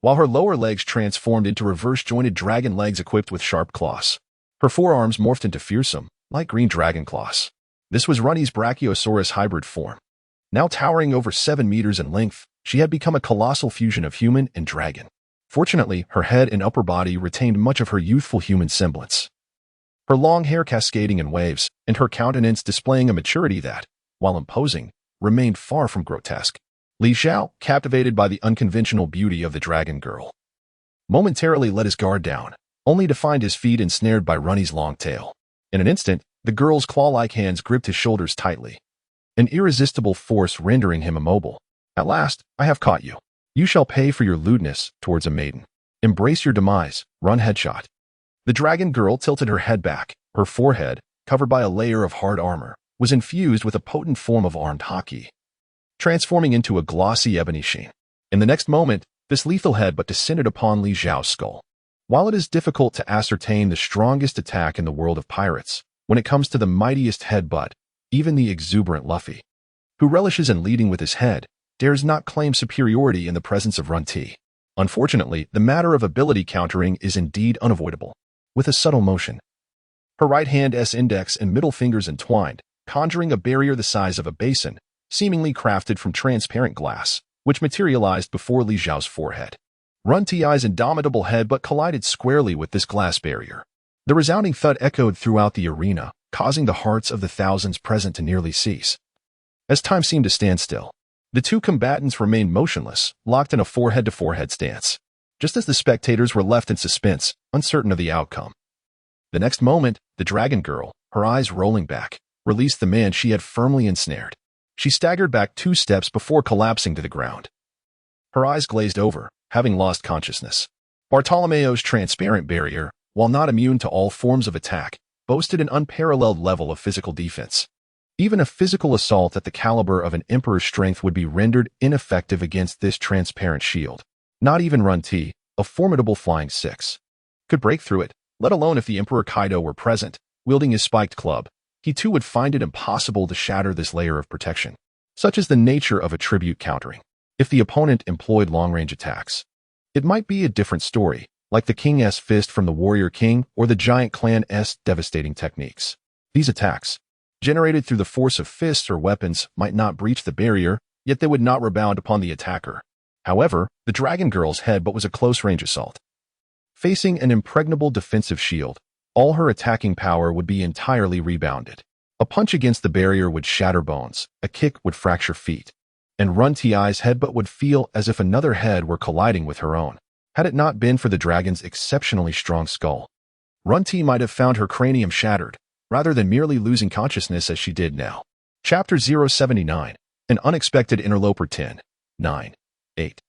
while her lower legs transformed into reverse-jointed dragon legs equipped with sharp claws. Her forearms morphed into fearsome, light green dragon claws. This was Runny's Brachiosaurus hybrid form. Now towering over 7 meters in length, she had become a colossal fusion of human and dragon. Fortunately, her head and upper body retained much of her youthful human semblance, her long hair cascading in waves, and her countenance displaying a maturity that, while imposing, remained far from grotesque. Li Zhao, captivated by the unconventional beauty of the dragon girl, momentarily let his guard down, only to find his feet ensnared by Runny's long tail. In an instant, the girl's claw-like hands gripped his shoulders tightly, an irresistible force rendering him immobile. At last, I have caught you. You shall pay for your lewdness towards a maiden. Embrace your demise, run headshot. The dragon girl tilted her head back. Her forehead, covered by a layer of hard armor, was infused with a potent form of armed haki, transforming into a glossy ebony sheen. In the next moment, this lethal headbutt descended upon Li Zhao's skull. While it is difficult to ascertain the strongest attack in the world of pirates, when it comes to the mightiest headbutt, even the exuberant Luffy, who relishes in leading with his head, dares not claim superiority in the presence of Run-T. Unfortunately, the matter of ability countering is indeed unavoidable. With a subtle motion, her right hand's index and middle fingers entwined, conjuring a barrier the size of a basin, seemingly crafted from transparent glass, which materialized before Li Zhao's forehead. Run-Ti's indomitable headbutt collided squarely with this glass barrier. The resounding thud echoed throughout the arena, causing the hearts of the thousands present to nearly cease. As time seemed to stand still, the two combatants remained motionless, locked in a forehead-to-forehead stance, just as the spectators were left in suspense, uncertain of the outcome. The next moment, the dragon girl, her eyes rolling back, released the man she had firmly ensnared. She staggered back 2 steps before collapsing to the ground. Her eyes glazed over, having lost consciousness. Bartolomeo's transparent barrier, while not immune to all forms of attack, boasted an unparalleled level of physical defense. Even a physical assault at the caliber of an emperor's strength would be rendered ineffective against this transparent shield. Not even Run-T, a formidable flying six, could break through it, let alone if the Emperor Kaido were present, wielding his spiked club. He too would find it impossible to shatter this layer of protection. Such is the nature of attribute countering. If the opponent employed long-range attacks, it might be a different story, like the King's Fist from the Warrior King or the Giant Clan's devastating techniques. These attacks, generated through the force of fists or weapons, might not breach the barrier, yet they would not rebound upon the attacker. However, the Dragon Girl's headbutt was a close-range assault. Facing an impregnable defensive shield, all her attacking power would be entirely rebounded. A punch against the barrier would shatter bones, a kick would fracture feet, and Run-Ti's headbutt would feel as if another head were colliding with her own. Had it not been for the dragon's exceptionally strong skull, Run-T might have found her cranium shattered, rather than merely losing consciousness as she did now. Chapter 079, An Unexpected Interloper 10, 9, 8,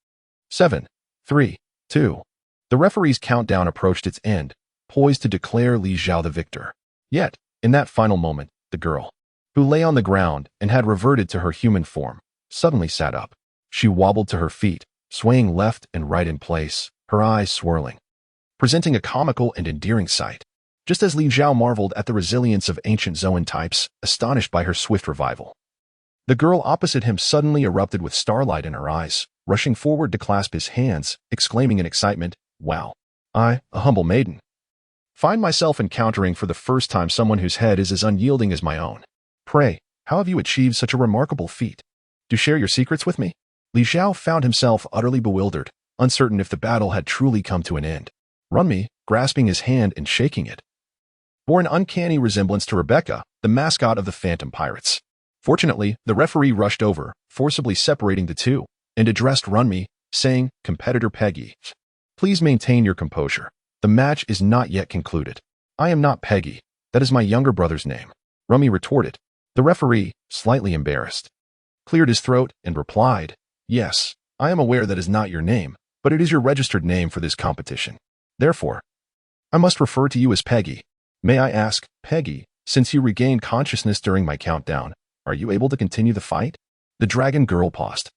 7, 3, 2. The referee's countdown approached its end, poised to declare Li Zhao the victor. Yet, in that final moment, the girl, who lay on the ground and had reverted to her human form, suddenly sat up. She wobbled to her feet, swaying left and right in place, her eyes swirling, presenting a comical and endearing sight. Just as Li Zhao marveled at the resilience of ancient Zoan types, astonished by her swift revival, the girl opposite him suddenly erupted with starlight in her eyes, rushing forward to clasp his hands, exclaiming in excitement, "Wow! I, a humble maiden, find myself encountering for the first time someone whose head is as unyielding as my own. Pray, how have you achieved such a remarkable feat? Do share your secrets with me?" Li Zhao found himself utterly bewildered, uncertain if the battle had truly come to an end. Run-Mi, grasping his hand and shaking it, bore an uncanny resemblance to Rebecca, the mascot of the Phantom Pirates. Fortunately, the referee rushed over, forcibly separating the two, and addressed Run-Mi, saying, "Competitor Peggy, please maintain your composure. The match is not yet concluded." "I am not Peggy. That is my younger brother's name," Run-Mi retorted. The referee, slightly embarrassed, cleared his throat and replied, "Yes, I am aware that is not your name, but it is your registered name for this competition. Therefore, I must refer to you as Peggy. May I ask, Peggy, since you regained consciousness during my countdown, are you able to continue the fight?" The dragon girl paused,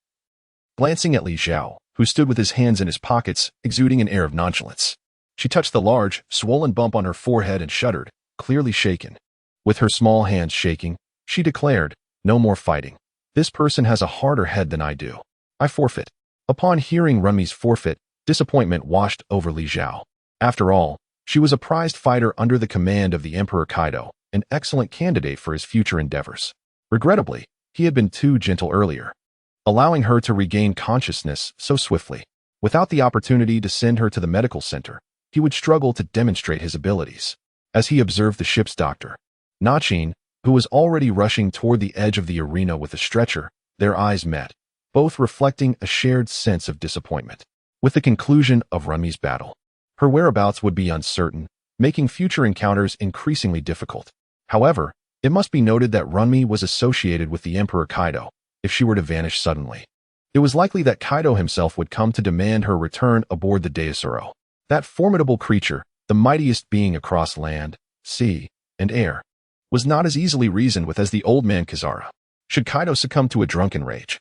glancing at Li Zhao, who stood with his hands in his pockets, exuding an air of nonchalance. She touched the large, swollen bump on her forehead and shuddered, clearly shaken. With her small hands shaking, she declared, "No more fighting. This person has a harder head than I do. I forfeit." Upon hearing Run-Mi's forfeit, disappointment washed over Li Zhao. After all, she was a prized fighter under the command of the Emperor Kaido, an excellent candidate for his future endeavors. Regrettably, he had been too gentle earlier, allowing her to regain consciousness so swiftly. Without the opportunity to send her to the medical center, he would struggle to demonstrate his abilities. As he observed the ship's doctor, Nachin, who was already rushing toward the edge of the arena with a stretcher, their eyes met, both reflecting a shared sense of disappointment. With the conclusion of Run-Mi's battle, her whereabouts would be uncertain, making future encounters increasingly difficult. However, it must be noted that Run-Mi was associated with the Emperor Kaido. If she were to vanish suddenly, it was likely that Kaido himself would come to demand her return aboard the Daisoro. That formidable creature, the mightiest being across land, sea, and air, was not as easily reasoned with as the old man Kizara. Should Kaido succumb to a drunken rage,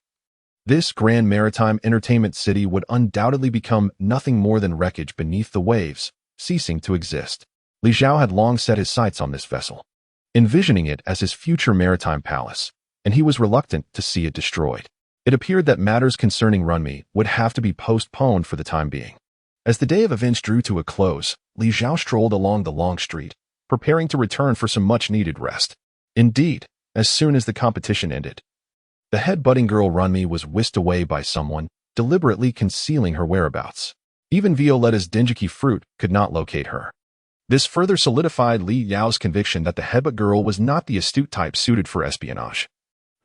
this grand maritime entertainment city would undoubtedly become nothing more than wreckage beneath the waves, ceasing to exist. Li Zhao had long set his sights on this vessel, envisioning it as his future maritime palace, and he was reluctant to see it destroyed. It appeared that matters concerning Runmi would have to be postponed for the time being. As the day of events drew to a close, Li Zhao strolled along the long street, preparing to return for some much-needed rest. Indeed, as soon as the competition ended, the head budding girl Runmi was whisked away by someone, deliberately concealing her whereabouts. Even Violetta's Dengeki fruit could not locate her. This further solidified Li Yao's conviction that the headbutt girl was not the astute type suited for espionage.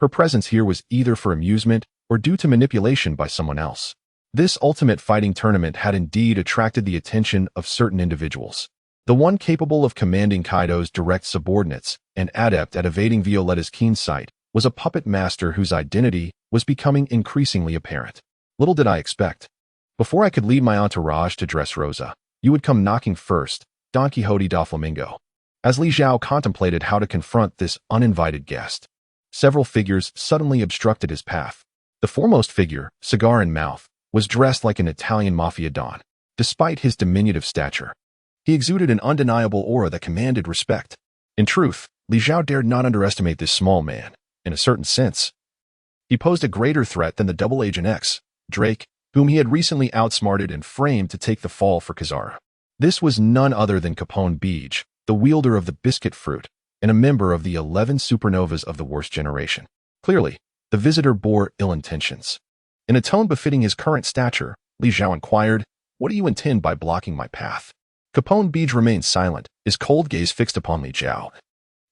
Her presence here was either for amusement or due to manipulation by someone else. This ultimate fighting tournament had indeed attracted the attention of certain individuals. The one capable of commanding Kaido's direct subordinates and adept at evading Violetta's keen sight was a puppet master whose identity was becoming increasingly apparent. Little did I expect. Before I could lead my entourage to Dressrosa, you would come knocking first, Don Quixote da Flamingo. As Li Zhao contemplated how to confront this uninvited guest, several figures suddenly obstructed his path. The foremost figure, cigar in mouth, was dressed like an Italian mafia don. Despite his diminutive stature, he exuded an undeniable aura that commanded respect. In truth, Li Zhao dared not underestimate this small man. In a certain sense, he posed a greater threat than the double Agent X, Drake, whom he had recently outsmarted and framed to take the fall for Kazara. This was none other than Capone Beej, the wielder of the biscuit fruit, and a member of the 11 supernovas of the worst generation. Clearly, the visitor bore ill intentions. In a tone befitting his current stature, Li Zhao inquired, "What do you intend by blocking my path?" Capone Beej remained silent, his cold gaze fixed upon Li Zhao,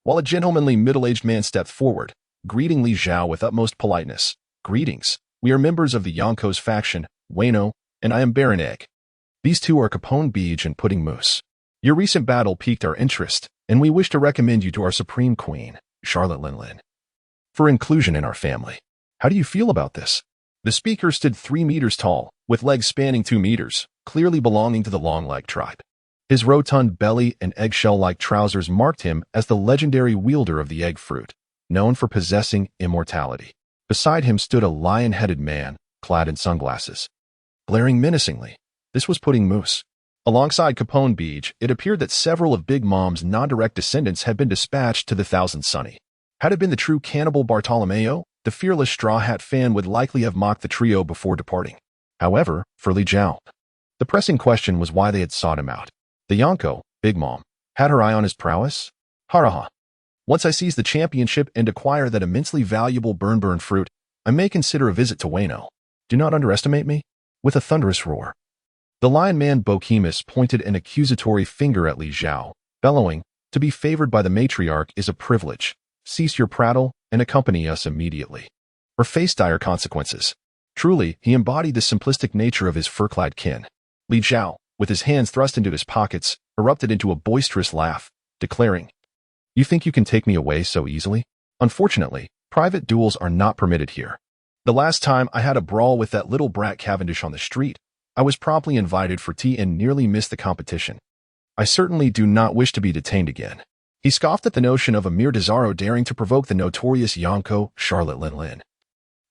while a gentlemanly middle-aged man stepped forward, greeting Li Zhao with utmost politeness. "Greetings. We are members of the Yonko's faction, Wano, and I am Baron Egg. These two are Capone Beej and Pudding Moose. Your recent battle piqued our interest, and we wish to recommend you to our Supreme Queen, Charlotte Linlin, for inclusion in our family. How do you feel about this?" The speaker stood 3 meters tall, with legs spanning 2 meters, clearly belonging to the long-leg tribe. His rotund belly and eggshell-like trousers marked him as the legendary wielder of the egg fruit, known for possessing immortality. Beside him stood a lion-headed man, clad in sunglasses, glaring menacingly. This was Pudding Moose. Alongside Capone Beej, it appeared that several of Big Mom's non-direct descendants had been dispatched to the Thousand Sunny. Had it been the true cannibal Bartolomeo, the fearless Straw Hat fan would likely have mocked the trio before departing. However, for Li Zhao, the pressing question was why they had sought him out. The Yonko, Big Mom, had her eye on his prowess? Haraha. Once I seize the championship and acquire that immensely valuable burn fruit, I may consider a visit to Wano. Do not underestimate me. With a thunderous roar, the lion man Bokemus pointed an accusatory finger at Li Zhao, bellowing, "To be favored by the matriarch is a privilege. Cease your prattle and accompany us immediately, or face dire consequences." Truly, he embodied the simplistic nature of his fur-clad kin. Li Zhao, with his hands thrust into his pockets, erupted into a boisterous laugh, declaring, "You think you can take me away so easily? Unfortunately, private duels are not permitted here. The last time I had a brawl with that little brat Cavendish on the street, I was promptly invited for tea and nearly missed the competition. I certainly do not wish to be detained again." He scoffed at the notion of a mere Desaro daring to provoke the notorious Yonko, Charlotte Linlin,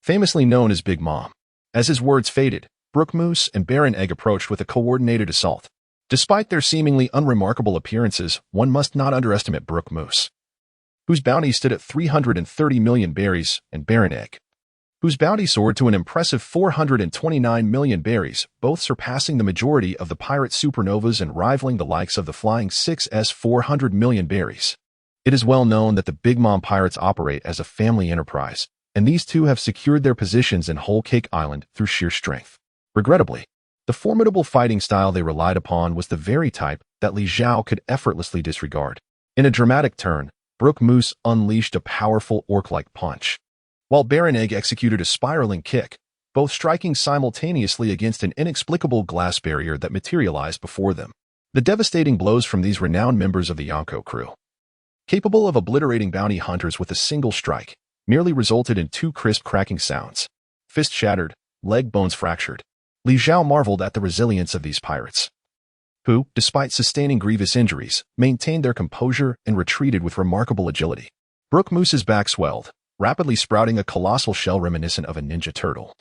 famously known as Big Mom. As his words faded, Brook Moose and Baron Egg approached with a coordinated assault. Despite their seemingly unremarkable appearances, one must not underestimate Brook Moose, whose bounty stood at 330 million berries, and Baron Egg, whose bounty soared to an impressive 429 million berries, both surpassing the majority of the pirate supernovas and rivaling the likes of the Flying 6's 400 million berries. It is well known that the Big Mom pirates operate as a family enterprise, and these two have secured their positions in Whole Cake Island through sheer strength. Regrettably, the formidable fighting style they relied upon was the very type that Li Zhao could effortlessly disregard. In a dramatic turn, Brook Moose unleashed a powerful orc-like punch, while Baron Egg executed a spiraling kick, both striking simultaneously against an inexplicable glass barrier that materialized before them. The devastating blows from these renowned members of the Yonko crew, capable of obliterating bounty hunters with a single strike, merely resulted in 2 crisp cracking sounds. Fist shattered, leg bones fractured. Li Zhao marveled at the resilience of these pirates, who, despite sustaining grievous injuries, maintained their composure and retreated with remarkable agility. Brook Moose's back swelled, rapidly sprouting a colossal shell reminiscent of a ninja turtle,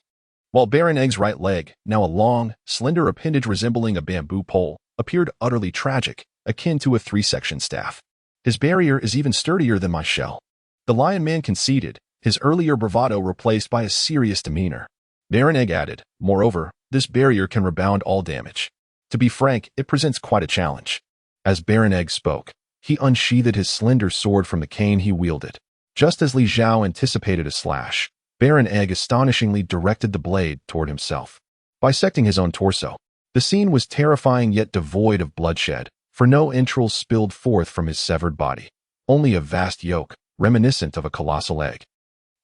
while Baron Egg's right leg, now a long, slender appendage resembling a bamboo pole, appeared utterly tragic, akin to a three-section staff. His barrier is even sturdier than my shell. The Lion Man conceded, his earlier bravado replaced by a serious demeanor. Baron Egg added, moreover, this barrier can rebound all damage. To be frank, it presents quite a challenge. As Baron Egg spoke, he unsheathed his slender sword from the cane he wielded. Just as Li Zhao anticipated a slash, Baron Egg astonishingly directed the blade toward himself, bisecting his own torso. The scene was terrifying yet devoid of bloodshed, for no entrails spilled forth from his severed body. Only a vast yolk, reminiscent of a colossal egg,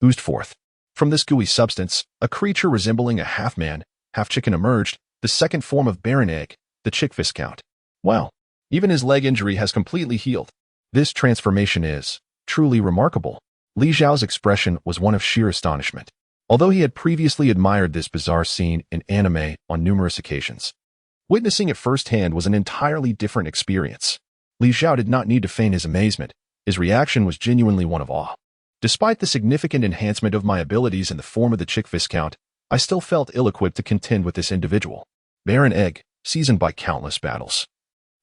oozed forth. From this gooey substance, a creature resembling a half-man, half-chicken emerged, the second form of Baron Egg, the Chick Viscount. Well, even his leg injury has completely healed. This transformation is truly remarkable. Li Zhao's expression was one of sheer astonishment. Although he had previously admired this bizarre scene in anime on numerous occasions, witnessing it firsthand was an entirely different experience. Li Zhao did not need to feign his amazement. His reaction was genuinely one of awe. Despite the significant enhancement of my abilities in the form of the Chick Viscount, I still felt ill-equipped to contend with this individual. Baron Egg, seasoned by countless battles,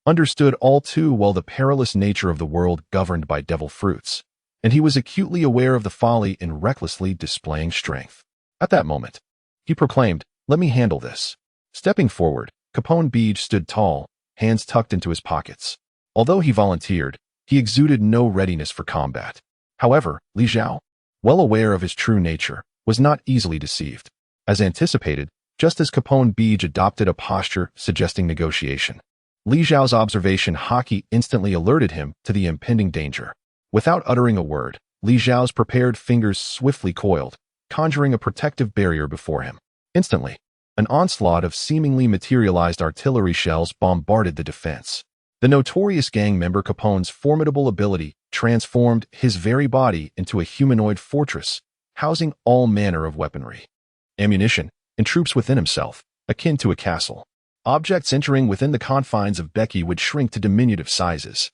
understood all too well the perilous nature of the world governed by devil fruits, and he was acutely aware of the folly in recklessly displaying strength. At that moment, he proclaimed, "Let me handle this." Stepping forward, Capone Beej stood tall, hands tucked into his pockets. Although he volunteered, he exuded no readiness for combat. However, Li Zhao, well aware of his true nature, was not easily deceived. As anticipated, just as Capone Beej adopted a posture suggesting negotiation, Li Zhao's observation haki instantly alerted him to the impending danger. Without uttering a word, Li Zhao's prepared fingers swiftly coiled, conjuring a protective barrier before him. Instantly, an onslaught of seemingly materialized artillery shells bombarded the defense. The notorious gang member Capone's formidable ability transformed his very body into a humanoid fortress, housing all manner of weaponry, ammunition, and troops within himself, akin to a castle. Objects entering within the confines of Becky would shrink to diminutive sizes,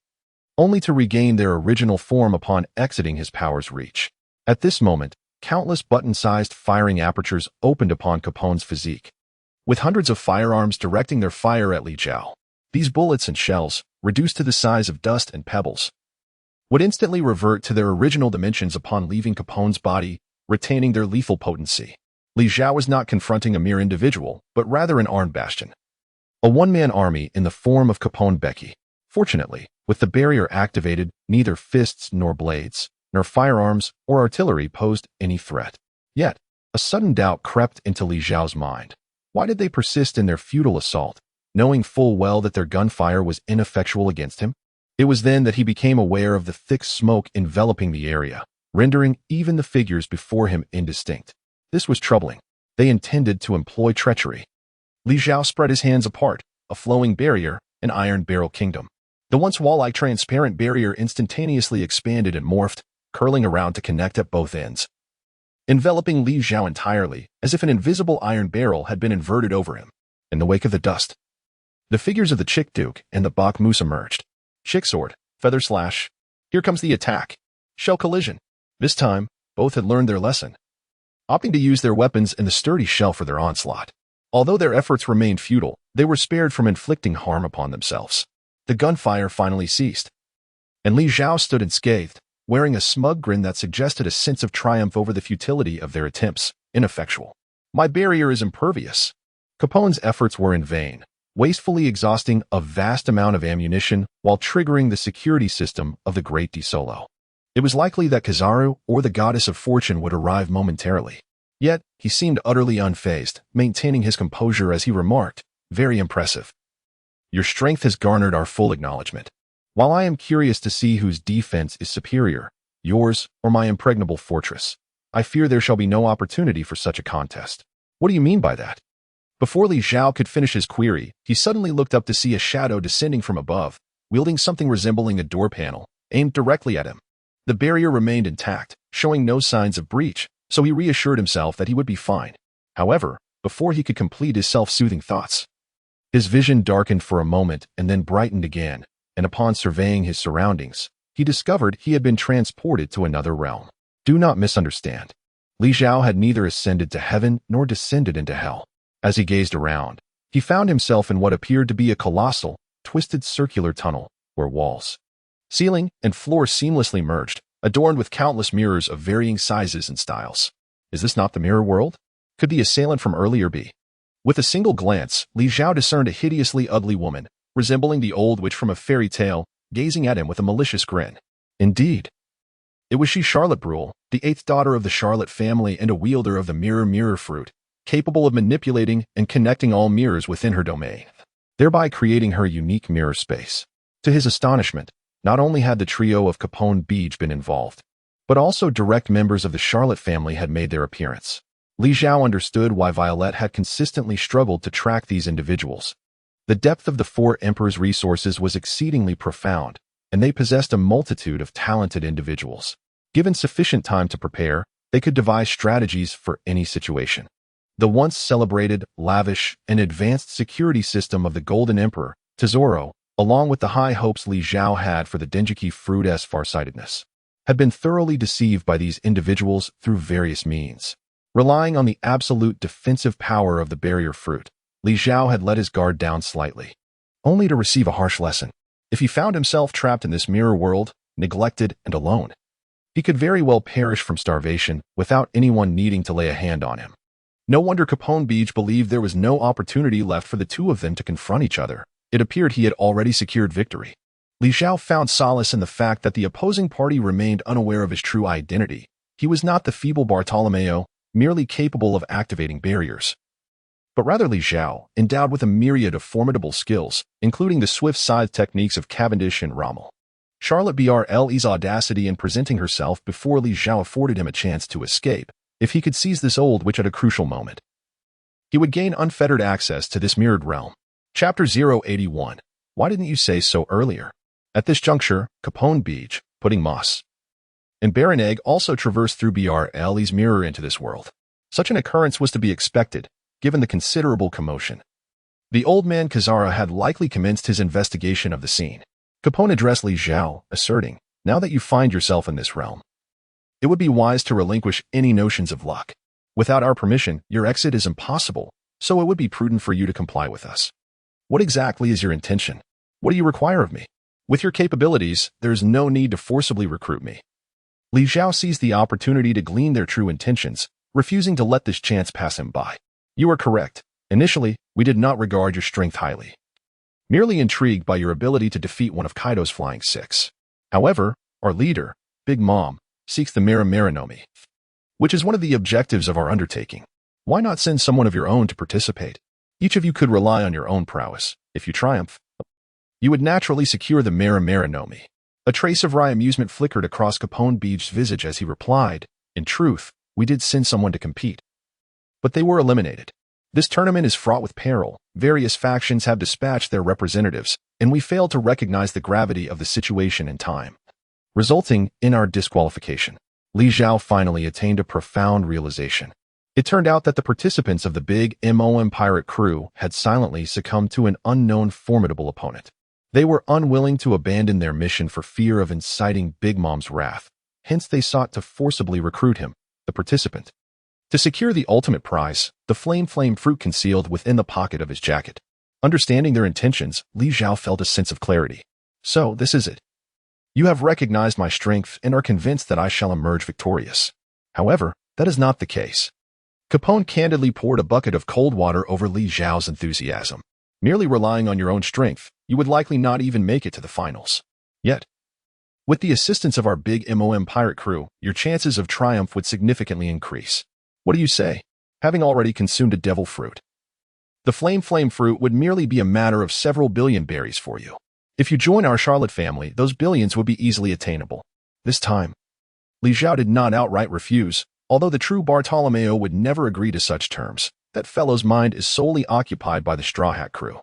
only to regain their original form upon exiting his power's reach. At this moment, countless button-sized firing apertures opened upon Capone's physique, with hundreds of firearms directing their fire at Li Zhao. These bullets and shells, reduced to the size of dust and pebbles, would instantly revert to their original dimensions upon leaving Capone's body, retaining their lethal potency. Li Zhao was not confronting a mere individual, but rather an armed bastion. A one-man army in the form of Capone Becky. Fortunately, with the barrier activated, neither fists nor blades, nor firearms or artillery posed any threat. Yet, a sudden doubt crept into Li Zhao's mind. Why did they persist in their futile assault, knowing full well that their gunfire was ineffectual against him? It was then that he became aware of the thick smoke enveloping the area, rendering even the figures before him indistinct. This was troubling. They intended to employ treachery. Li Zhao spread his hands apart, a flowing barrier, an iron barrel kingdom. The once wall-like transparent barrier instantaneously expanded and morphed, curling around to connect at both ends, enveloping Li Zhao entirely, as if an invisible iron barrel had been inverted over him. In the wake of the dust, the figures of the Chick Duke and the Bach Moose emerged. Chick sword, feather slash. Here comes the attack. Shell collision. This time, both had learned their lesson, opting to use their weapons and the sturdy shell for their onslaught. Although their efforts remained futile, they were spared from inflicting harm upon themselves. The gunfire finally ceased, and Li Zhao stood unscathed, wearing a smug grin that suggested a sense of triumph over the futility of their attempts, ineffectual. My barrier is impervious. Capone's efforts were in vain, wastefully exhausting a vast amount of ammunition while triggering the security system of the Great Disolo. It was likely that Kizaru or the Goddess of Fortune would arrive momentarily. Yet, he seemed utterly unfazed, maintaining his composure as he remarked, "Very impressive. Your strength has garnered our full acknowledgement. While I am curious to see whose defense is superior, yours or my impregnable fortress, I fear there shall be no opportunity for such a contest." What do you mean by that? Before Li Zhao could finish his query, he suddenly looked up to see a shadow descending from above, wielding something resembling a door panel, aimed directly at him. The barrier remained intact, showing no signs of breach, so he reassured himself that he would be fine. However, before he could complete his self-soothing thoughts, his vision darkened for a moment and then brightened again, and upon surveying his surroundings, he discovered he had been transported to another realm. Do not misunderstand. Li Zhao had neither ascended to heaven nor descended into hell. As he gazed around, he found himself in what appeared to be a colossal, twisted circular tunnel, where walls, ceiling, and floor seamlessly merged, adorned with countless mirrors of varying sizes and styles. Is this not the mirror world? Could the assailant from earlier be? With a single glance, Li Zhao discerned a hideously ugly woman, resembling the old witch from a fairy tale, gazing at him with a malicious grin. Indeed, it was she, Charlotte Brule, the eighth daughter of the Charlotte family and a wielder of the mirror fruit, capable of manipulating and connecting all mirrors within her domain, thereby creating her unique mirror space. To his astonishment, not only had the trio of Capone Beach been involved, but also direct members of the Charlotte family had made their appearance. Li Zhao understood why Violet had consistently struggled to track these individuals. The depth of the four emperors' resources was exceedingly profound, and they possessed a multitude of talented individuals. Given sufficient time to prepare, they could devise strategies for any situation. The once celebrated, lavish, and advanced security system of the Golden Emperor, Tesoro, along with the high hopes Li Zhao had for the Denjiki fruit's farsightedness, had been thoroughly deceived by these individuals through various means. Relying on the absolute defensive power of the barrier fruit, Li Zhao had let his guard down slightly, only to receive a harsh lesson. If he found himself trapped in this mirror world, neglected and alone, he could very well perish from starvation without anyone needing to lay a hand on him. No wonder Capone Beach believed there was no opportunity left for the two of them to confront each other. It appeared he had already secured victory. Li Zhao found solace in the fact that the opposing party remained unaware of his true identity. He was not the feeble Bartolomeo, merely capable of activating barriers, but rather Li Zhao, endowed with a myriad of formidable skills, including the swift scythe techniques of Cavendish and Rommel. Charlotte Brle's audacity in presenting herself before Li Zhao afforded him a chance to escape. If he could seize this old witch at a crucial moment, he would gain unfettered access to this mirrored realm. Chapter 081. Why didn't you say so earlier? At this juncture, Capone Beach, Pudding Moss, and Baron Egg also traversed through Brle's mirror into this world. Such an occurrence was to be expected, given the considerable commotion. The old man Kazara had likely commenced his investigation of the scene. Capone addressed Li Zhao, asserting, now that you find yourself in this realm, it would be wise to relinquish any notions of luck. Without our permission, your exit is impossible, so it would be prudent for you to comply with us. What exactly is your intention? What do you require of me? With your capabilities, there is no need to forcibly recruit me. Li Zhao seized the opportunity to glean their true intentions, refusing to let this chance pass him by. You are correct. Initially, we did not regard your strength highly, merely intrigued by your ability to defeat one of Kaido's Flying Six. However, our leader, Big Mom, seeks the Maranomi, which is one of the objectives of our undertaking. Why not send someone of your own to participate? Each of you could rely on your own prowess. If you triumph, you would naturally secure the Maranomi. A trace of wry amusement flickered across Capone Beach's visage as he replied, in truth, we did send someone to compete, but they were eliminated. This tournament is fraught with peril. Various factions have dispatched their representatives, and we failed to recognize the gravity of the situation in time, resulting in our disqualification. Li Zhao finally attained a profound realization. It turned out that the participants of the Big MOM pirate crew had silently succumbed to an unknown formidable opponent. They were unwilling to abandon their mission for fear of inciting Big Mom's wrath. Hence they sought to forcibly recruit him, the participant, to secure the ultimate prize, the flame fruit concealed within the pocket of his jacket. Understanding their intentions, Li Zhao felt a sense of clarity. So, this is it. You have recognized my strength and are convinced that I shall emerge victorious. However, that is not the case. Capone candidly poured a bucket of cold water over Li Zhao's enthusiasm. Merely relying on your own strength, you would likely not even make it to the finals. Yet, with the assistance of our Big MOM pirate crew, your chances of triumph would significantly increase. What do you say? Having already consumed a devil fruit, the flame fruit would merely be a matter of several billion berries for you. If you join our Charlotte family, those billions would be easily attainable. This time, Li Zhao did not outright refuse, although the true Bartolomeo would never agree to such terms. That fellow's mind is solely occupied by the Straw Hat crew,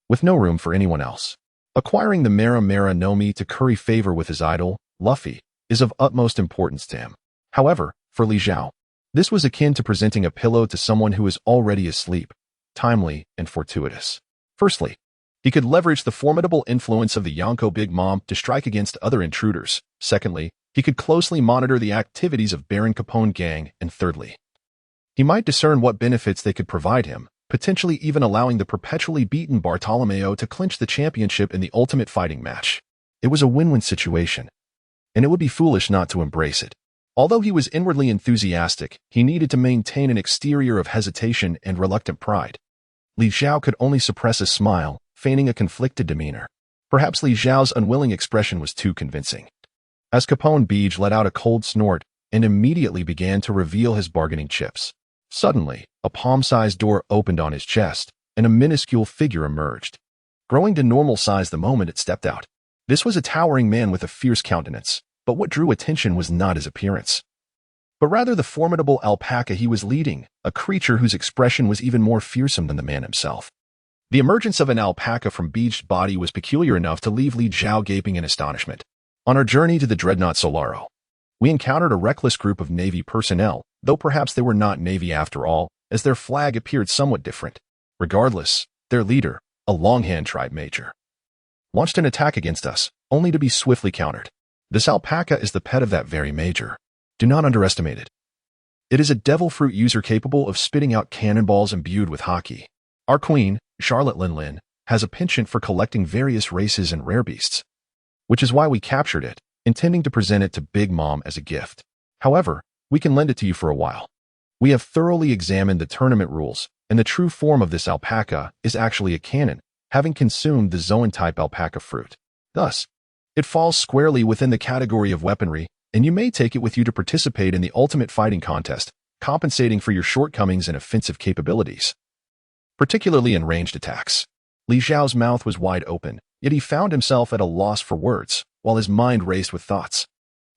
with no room for anyone else. Acquiring the Maranomi to curry favor with his idol, Luffy, is of utmost importance to him. However, for Li Zhao, this was akin to presenting a pillow to someone who is already asleep, timely and fortuitous. Firstly, he could leverage the formidable influence of the Yonko Big Mom to strike against other intruders. Secondly, he could closely monitor the activities of Baron Capone Gang. And thirdly, he might discern what benefits they could provide him, potentially even allowing the perpetually beaten Bartolomeo to clinch the championship in the ultimate fighting match. It was a win-win situation, and it would be foolish not to embrace it. Although he was inwardly enthusiastic, he needed to maintain an exterior of hesitation and reluctant pride. Li Zhao could only suppress a smile, feigning a conflicted demeanor. Perhaps Li Zhao's unwilling expression was too convincing. As Capone Beej let out a cold snort and immediately began to reveal his bargaining chips. Suddenly, a palm-sized door opened on his chest, and a minuscule figure emerged. Growing to normal size the moment it stepped out. This was a towering man with a fierce countenance, but what drew attention was not his appearance, but rather the formidable alpaca he was leading, a creature whose expression was even more fearsome than the man himself. The emergence of an alpaca from Beej's body was peculiar enough to leave Li Zhao gaping in astonishment. On our journey to the dreadnought Solaro, we encountered a reckless group of Navy personnel, though perhaps they were not Navy after all, as their flag appeared somewhat different. Regardless, their leader, a Longhand tribe major, launched an attack against us, only to be swiftly countered. This alpaca is the pet of that very major. Do not underestimate it. It is a devil fruit user capable of spitting out cannonballs imbued with hockey. Our queen, Charlotte Lin, has a penchant for collecting various races and rare beasts, which is why we captured it, intending to present it to Big Mom as a gift. However, we can lend it to you for a while. We have thoroughly examined the tournament rules, and the true form of this alpaca is actually a cannon, having consumed the Zoan-type alpaca fruit. Thus, it falls squarely within the category of weaponry, and you may take it with you to participate in the ultimate fighting contest, compensating for your shortcomings and offensive capabilities, particularly in ranged attacks. Li Zhao's mouth was wide open, yet he found himself at a loss for words, while his mind raced with thoughts.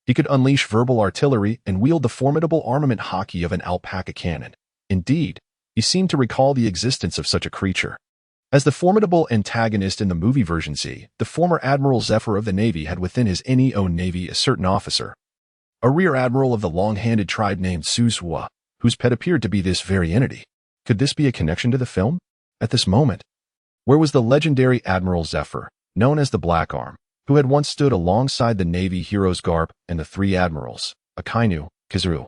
He could unleash verbal artillery and wield the formidable armament hockey of an alpaca cannon. Indeed, he seemed to recall the existence of such a creature. As the formidable antagonist in the movie version Z, the former Admiral Zephyr of the Navy had within his NEO Navy a certain officer, a rear admiral of the long-handed tribe named Suzhua, whose pet appeared to be this very entity. Could this be a connection to the film? At this moment, where was the legendary Admiral Zephyr, known as the Black Arm, who had once stood alongside the Navy heroes Garp and the three admirals, Akainu, Kizaru,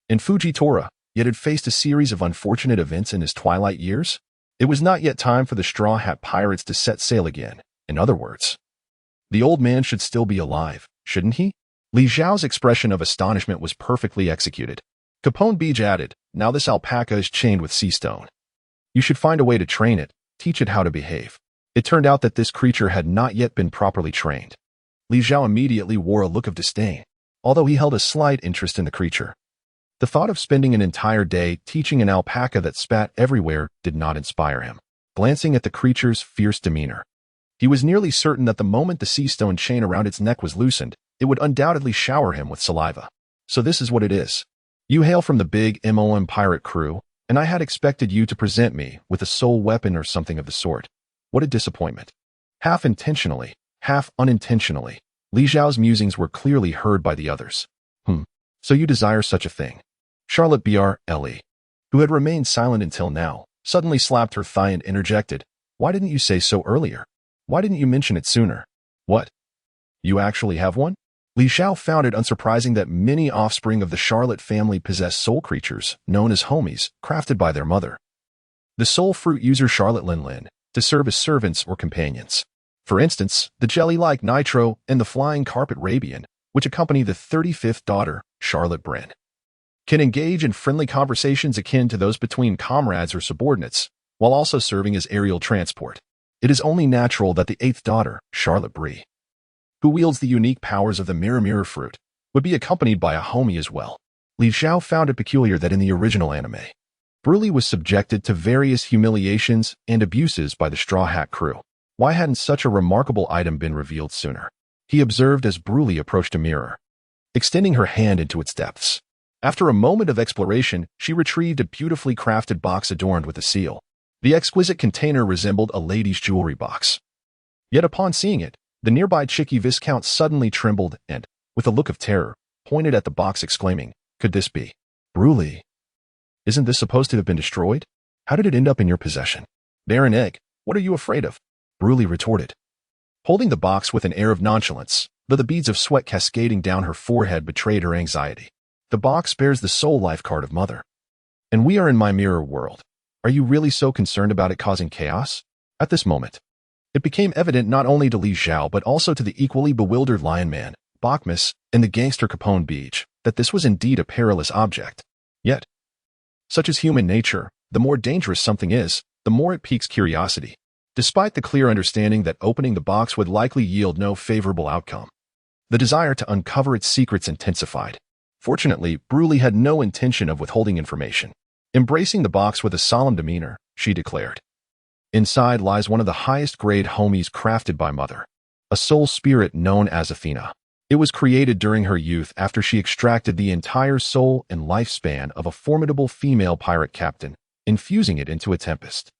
and Fujitora, yet had faced a series of unfortunate events in his twilight years? It was not yet time for the Straw Hat Pirates to set sail again. In other words, the old man should still be alive, shouldn't he? Li Zhao's expression of astonishment was perfectly executed. Capone Beej added, now this alpaca is chained with sea stone. You should find a way to train it, teach it how to behave. It turned out that this creature had not yet been properly trained. Li Zhao immediately wore a look of disdain, although he held a slight interest in the creature. The thought of spending an entire day teaching an alpaca that spat everywhere did not inspire him. Glancing at the creature's fierce demeanor, he was nearly certain that the moment the sea stone chain around its neck was loosened, it would undoubtedly shower him with saliva. So this is what it is. You hail from the big MOM pirate crew, and I had expected you to present me with a soul weapon or something of the sort. What a disappointment. Half intentionally, half unintentionally, Li Zhao's musings were clearly heard by the others. So you desire such a thing. Charlotte Br.L.E., who had remained silent until now, suddenly slapped her thigh and interjected, why didn't you say so earlier? Why didn't you mention it sooner? What? You actually have one? Li Zhao found it unsurprising that many offspring of the Charlotte family possess soul creatures, known as homies, crafted by their mother, the soul fruit user Charlotte Lin, to serve as servants or companions. For instance, the jelly-like Nitro and the flying carpet Rabian, which accompany the 35th daughter, Charlotte Bryn, can engage in friendly conversations akin to those between comrades or subordinates, while also serving as aerial transport. It is only natural that the 8th daughter, Charlotte Bree, who wields the unique powers of the Mirror fruit, would be accompanied by a homie as well. Li Zhao found it peculiar that in the original anime, Bruley was subjected to various humiliations and abuses by the Straw Hat crew. Why hadn't such a remarkable item been revealed sooner? He observed as Bruley approached a mirror, extending her hand into its depths. After a moment of exploration, she retrieved a beautifully crafted box adorned with a seal. The exquisite container resembled a lady's jewelry box. Yet upon seeing it, the nearby Chicky Viscount suddenly trembled and, with a look of terror, pointed at the box exclaiming, could this be? Bruley, isn't this supposed to have been destroyed? How did it end up in your possession? Baron Egg, what are you afraid of? Bruley retorted, holding the box with an air of nonchalance, though the beads of sweat cascading down her forehead betrayed her anxiety. The box bears the soul life card of Mother. And we are in my mirror world. Are you really so concerned about it causing chaos? At this moment, it became evident not only to Li Zhao but also to the equally bewildered lion man, Bachmus, and the gangster Capone Beach, that this was indeed a perilous object. Yet, such is human nature, the more dangerous something is, the more it piques curiosity, despite the clear understanding that opening the box would likely yield no favorable outcome. The desire to uncover its secrets intensified. Fortunately, Bruley had no intention of withholding information. Embracing the box with a solemn demeanor, she declared, "Inside lies one of the highest-grade homies crafted by Mother, a soul spirit known as Athena. It was created during her youth after she extracted the entire soul and lifespan of a formidable female pirate captain, infusing it into a tempest.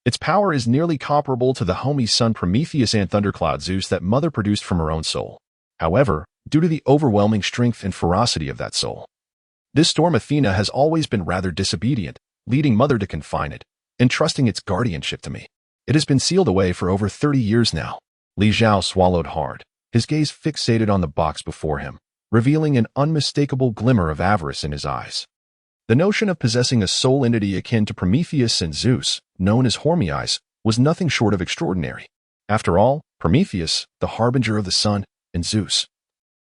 Its power is nearly comparable to the homie's son Prometheus and Thundercloud Zeus that Mother produced from her own soul. However, due to the overwhelming strength and ferocity of that soul, this storm Athena has always been rather disobedient, leading Mother to confine it, entrusting its guardianship to me. It has been sealed away for over 30 years now." Li Zhao swallowed hard, his gaze fixated on the box before him, revealing an unmistakable glimmer of avarice in his eyes. The notion of possessing a soul entity akin to Prometheus and Zeus, known as Hormeis, was nothing short of extraordinary. After all, Prometheus, the harbinger of the sun, and Zeus,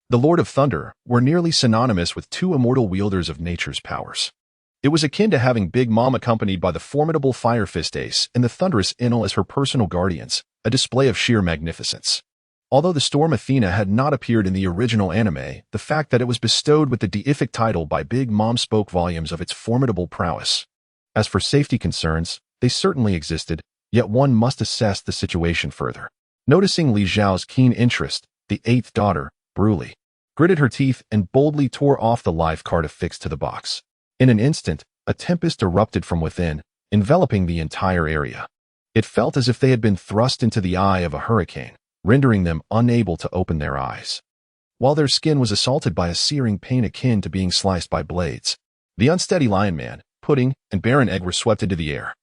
the Lord of Thunder, were nearly synonymous with two immortal wielders of nature's powers. It was akin to having Big Mom accompanied by the formidable Fire Fist Ace and the thunderous Enel as her personal guardians, a display of sheer magnificence. Although the storm Athena had not appeared in the original anime, the fact that it was bestowed with the deific title by Big Mom spoke volumes of its formidable prowess. As for safety concerns, they certainly existed, yet one must assess the situation further. Noticing Li Zhao's keen interest, the eighth daughter, Bruley, gritted her teeth and boldly tore off the life card affixed to the box. In an instant, a tempest erupted from within, enveloping the entire area. It felt as if they had been thrust into the eye of a hurricane, rendering them unable to open their eyes. While their skin was assaulted by a searing pain akin to being sliced by blades, the unsteady Lion Man, Pudding, and Baron Egg were swept into the air,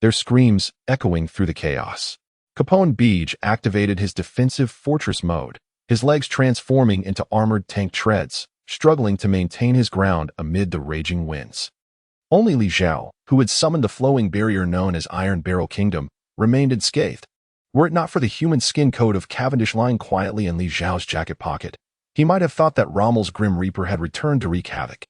their screams echoing through the chaos. Capone Beach activated his defensive fortress mode, his legs transforming into armored tank treads, struggling to maintain his ground amid the raging winds. Only Li Zhao, who had summoned the flowing barrier known as Iron Barrel Kingdom, remained unscathed. Were it not for the human skin coat of Cavendish lying quietly in Li Zhao's jacket pocket, he might have thought that Rommel's Grim Reaper had returned to wreak havoc.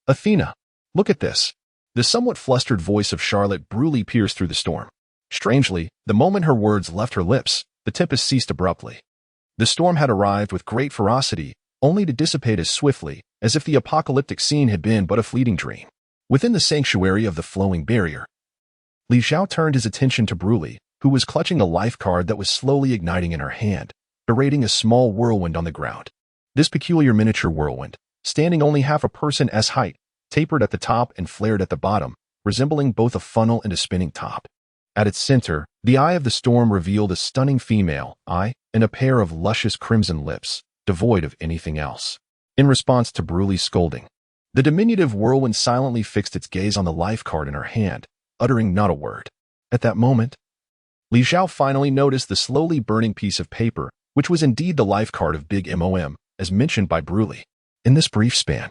"Athena, look at this." The somewhat flustered voice of Charlotte Bruley pierced through the storm. Strangely, the moment her words left her lips, the tempest ceased abruptly. The storm had arrived with great ferocity, only to dissipate as swiftly, as if the apocalyptic scene had been but a fleeting dream. Within the sanctuary of the flowing barrier, Li Zhao turned his attention to Bruley, who was clutching a life card that was slowly igniting in her hand, berating a small whirlwind on the ground. This peculiar miniature whirlwind, standing only half a person's height, tapered at the top and flared at the bottom, resembling both a funnel and a spinning top. At its center, the eye of the storm revealed a stunning female eye and a pair of luscious crimson lips, devoid of anything else. In response to Bruley's scolding, the diminutive whirlwind silently fixed its gaze on the life card in her hand, uttering not a word. At that moment, Li Zhao finally noticed the slowly burning piece of paper, which was indeed the life card of Big Mom, as mentioned by Bruley. In this brief span,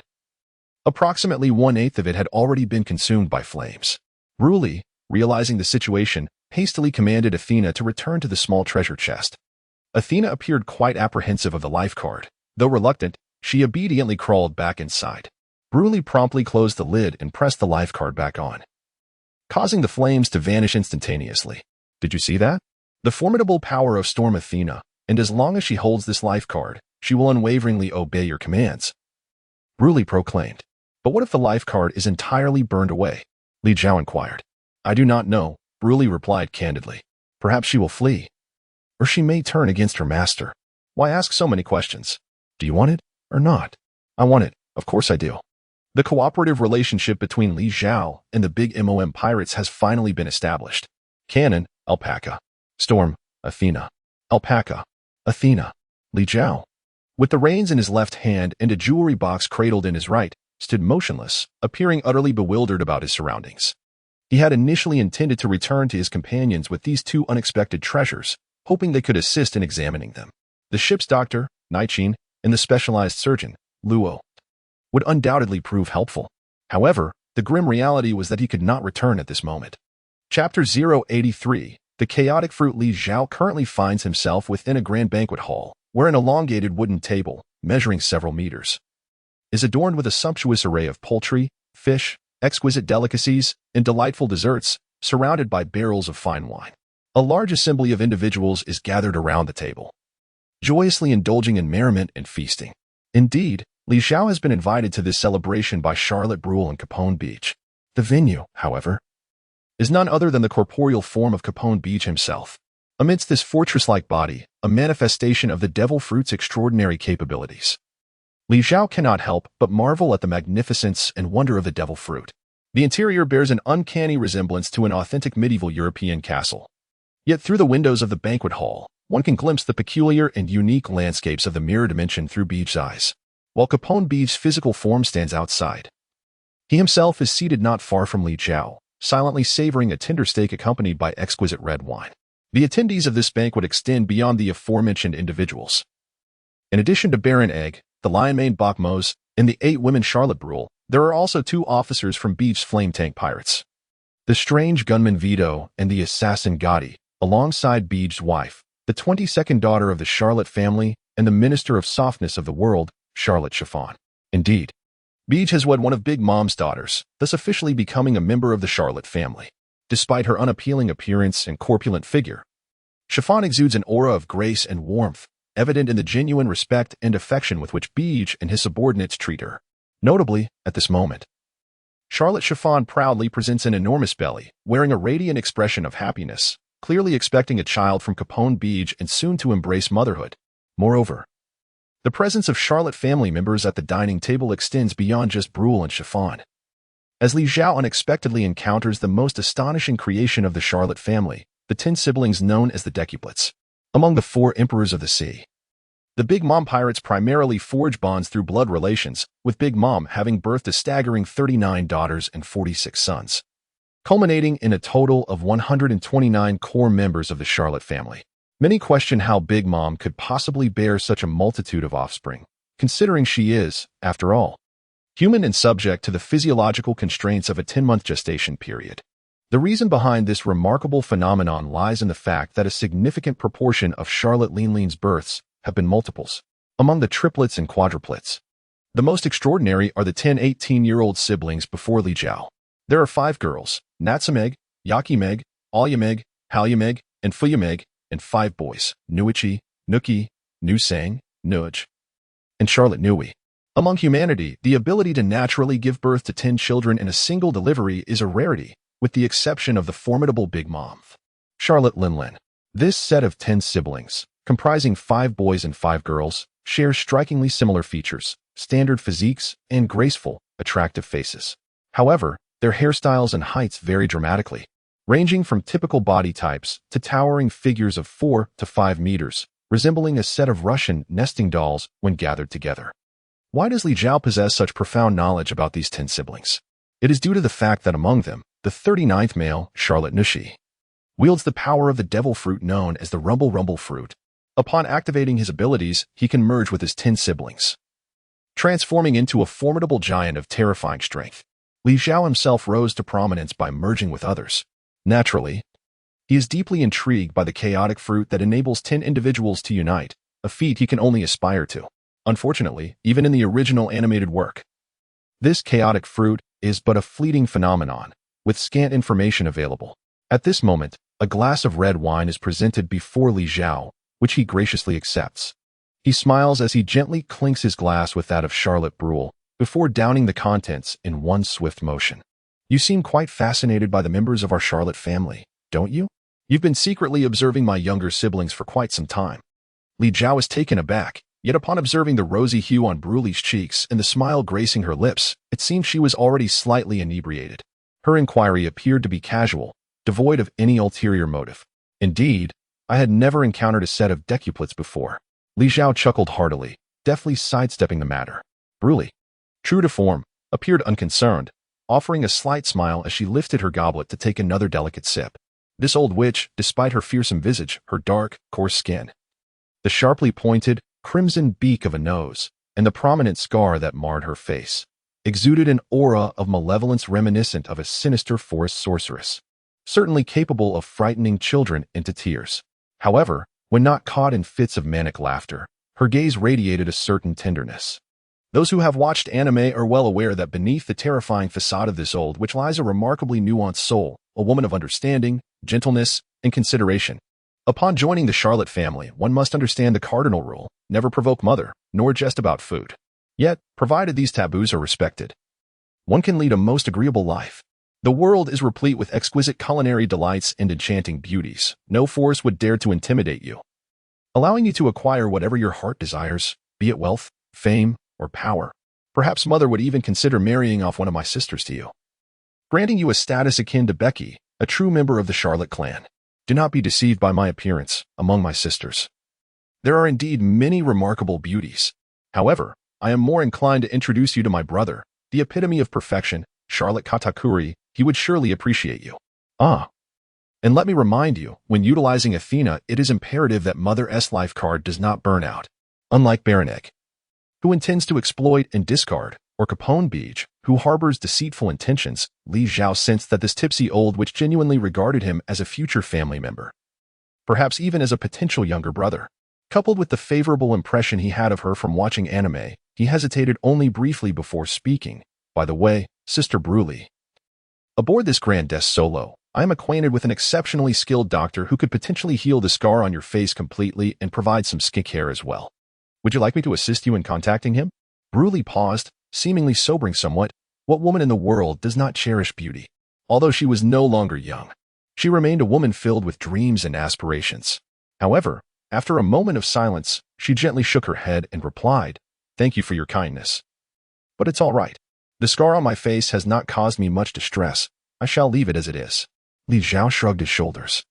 approximately 1/8 of it had already been consumed by flames. Bruley, realizing the situation, hastily commanded Athena to return to the small treasure chest. Athena appeared quite apprehensive of the life card. Though reluctant, she obediently crawled back inside. Bruley promptly closed the lid and pressed the life card back on, causing the flames to vanish instantaneously. Did you see that? The formidable power of Storm Athena, and as long as she holds this life card, she will unwaveringly obey your commands, Bruley proclaimed. But what if the life card is entirely burned away? Li Zhao inquired. I do not know, Bruley replied candidly. Perhaps she will flee, or she may turn against her master. Why ask so many questions? Do you want it or not? I want it, of course I do. The cooperative relationship between Li Zhao and the Big Mom pirates has finally been established. Cannon, Alpaca. Storm, Athena. Alpaca. Athena. Li Zhao, with the reins in his left hand and a jewelry box cradled in his right, stood motionless, appearing utterly bewildered about his surroundings. He had initially intended to return to his companions with these two unexpected treasures, hoping they could assist in examining them. The ship's doctor, Naichin, and the specialized surgeon, Luo, would undoubtedly prove helpful. However, the grim reality was that he could not return at this moment. Chapter 083. The chaotic fruit. Li Zhao currently finds himself within a grand banquet hall, where an elongated wooden table, measuring several meters, is adorned with a sumptuous array of poultry, fish, exquisite delicacies, and delightful desserts, surrounded by barrels of fine wine. A large assembly of individuals is gathered around the table, joyously indulging in merriment and feasting. Indeed, Li Zhao has been invited to this celebration by Charlotte Brule and Capone Beach. The venue, however, is none other than the corporeal form of Capone Beach himself. Amidst this fortress-like body, a manifestation of the devil fruit's extraordinary capabilities, Li Zhao cannot help but marvel at the magnificence and wonder of the devil fruit. The interior bears an uncanny resemblance to an authentic medieval European castle. Yet through the windows of the banquet hall, one can glimpse the peculiar and unique landscapes of the mirror dimension through Beach's eyes, while Capone Beach's physical form stands outside. He himself is seated not far from Li Zhao, silently savoring a tender steak accompanied by exquisite red wine. The attendees of this banquet extend beyond the aforementioned individuals. In addition to Baron Egg, the lion-maned Bakmos, and the 8 women Charlotte Brule, there are also 2 officers from Beach's flame tank pirates. The strange gunman Vito and the assassin Gotti, alongside Beach's wife, the 22nd daughter of the Charlotte family, and the minister of softness of the world, Charlotte Chiffon. Indeed, Beach has wed one of Big Mom's daughters, thus officially becoming a member of the Charlotte family. Despite her unappealing appearance and corpulent figure, Chiffon exudes an aura of grace and warmth, evident in the genuine respect and affection with which Beach and his subordinates treat her. Notably, at this moment, Charlotte Chiffon proudly presents an enormous belly, wearing a radiant expression of happiness, clearly expecting a child from Capone Beach and soon to embrace motherhood. Moreover, the presence of Charlotte family members at the dining table extends beyond just Brule and Chiffon. As Li Zhao unexpectedly encounters the most astonishing creation of the Charlotte family, the 10 siblings known as the decuplets. Among the 4 emperors of the sea, the Big Mom pirates primarily forge bonds through blood relations, with Big Mom having birthed a staggering 39 daughters and 46 sons, culminating in a total of 129 core members of the Charlotte family. Many question how Big Mom could possibly bear such a multitude of offspring, considering she is, after all, human and subject to the physiological constraints of a 10-month gestation period. The reason behind this remarkable phenomenon lies in the fact that a significant proportion of Charlotte Leanlean's births have been multiples. Among the triplets and quadruplets, the most extraordinary are the 10 18-year-old siblings before Li Zhao. There are 5 girls, Natsameg, Yakimeg, Alyameg, Halyameg, and Fuyameg, and 5 boys, Nuichi, Nuki, Nusang, Nuj, and Charlotte Nui. Among humanity, the ability to naturally give birth to 10 children in a single delivery is a rarity, with the exception of the formidable Big Mom, Charlotte Linlin. This set of 10 siblings, comprising 5 boys and 5 girls, shares strikingly similar features, standard physiques, and graceful, attractive faces. However, their hairstyles and heights vary dramatically, ranging from typical body types to towering figures of 4 to 5 meters, resembling a set of Russian nesting dolls when gathered together. Why does Li Zhao possess such profound knowledge about these 10 siblings? It is due to the fact that among them, the 39th male, Charlotte Nushi, wields the power of the devil fruit known as the Rumble fruit. Upon activating his abilities, he can merge with his 10 siblings, transforming into a formidable giant of terrifying strength. Li Zhao himself rose to prominence by merging with others. Naturally, he is deeply intrigued by the chaotic fruit that enables 10 individuals to unite, a feat he can only aspire to. Unfortunately, even in the original animated work, this chaotic fruit is but a fleeting phenomenon, with scant information available. At this moment, a glass of red wine is presented before Li Zhao, which he graciously accepts. He smiles as he gently clinks his glass with that of Charlotte Brule, before downing the contents in one swift motion. You seem quite fascinated by the members of our Charlotte family, don't you? You've been secretly observing my younger siblings for quite some time. Li Zhao is taken aback, yet upon observing the rosy hue on Brule's cheeks and the smile gracing her lips, it seemed she was already slightly inebriated. Her inquiry appeared to be casual, devoid of any ulterior motive. Indeed, I had never encountered a set of decuplets before. Li Zhao chuckled heartily, deftly sidestepping the matter. Brule, true to form, appeared unconcerned, offering a slight smile as she lifted her goblet to take another delicate sip. This old witch, despite her fearsome visage, her dark, coarse skin, the sharply pointed, crimson beak of a nose, and the prominent scar that marred her face, exuded an aura of malevolence reminiscent of a sinister forest sorceress. certainly capable of frightening children into tears. However, when not caught in fits of manic laughter, her gaze radiated a certain tenderness. Those who have watched anime are well aware that beneath the terrifying facade of this old witch lies a remarkably nuanced soul, a woman of understanding, gentleness, and consideration. Upon joining the Charlotte family, one must understand the cardinal rule: never provoke mother, nor jest about food. Yet, provided these taboos are respected, one can lead a most agreeable life. The world is replete with exquisite culinary delights and enchanting beauties. No force would dare to intimidate you, allowing you to acquire whatever your heart desires, be it wealth, fame, or power. Perhaps mother would even consider marrying off one of my sisters to you, granting you a status akin to Becky, a true member of the Charlotte clan. Do not be deceived by my appearance among my sisters. There are indeed many remarkable beauties. However, I am more inclined to introduce you to my brother, the epitome of perfection, Charlotte Katakuri. He would surely appreciate you. And let me remind you, when utilizing Athena, it is imperative that Mother's life card does not burn out. Unlike Baranek, who intends to exploit and discard, or Capone Beach, who harbors deceitful intentions, Li Zhao sensed that this tipsy old witch genuinely regarded him as a future family member, perhaps even as a potential younger brother. Coupled with the favorable impression he had of her from watching anime, he hesitated only briefly before speaking. By the way, Sister Bruley, aboard this Grandesse Solo, I am acquainted with an exceptionally skilled doctor who could potentially heal the scar on your face completely and provide some skincare as well. Would you like me to assist you in contacting him? Bruley paused, seemingly sobering somewhat. What woman in the world does not cherish beauty? Although she was no longer young, she remained a woman filled with dreams and aspirations. However, after a moment of silence, she gently shook her head and replied, "Thank you for your kindness, but it's all right. The scar on my face has not caused me much distress. I shall leave it as it is." Li Zhao shrugged his shoulders,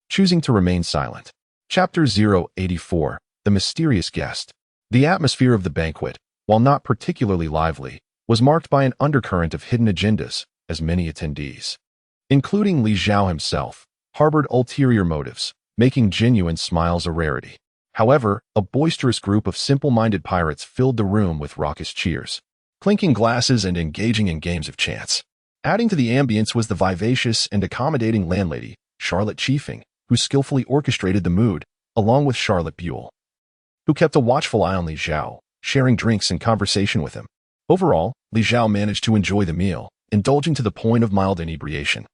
choosing to remain silent. Chapter 084. The Mysterious Guest. The atmosphere of the banquet, while not particularly lively, was marked by an undercurrent of hidden agendas, as many attendees, including Li Zhao himself, harbored ulterior motives, making genuine smiles a rarity. However, a boisterous group of simple-minded pirates filled the room with raucous cheers, clinking glasses and engaging in games of chance. Adding to the ambience was the vivacious and accommodating landlady, Charlotte Chiefing, who skillfully orchestrated the mood, along with Charlotte Buell, who kept a watchful eye on Li Zhao, sharing drinks and conversation with him. Overall, Li Zhao managed to enjoy the meal, indulging to the point of mild inebriation.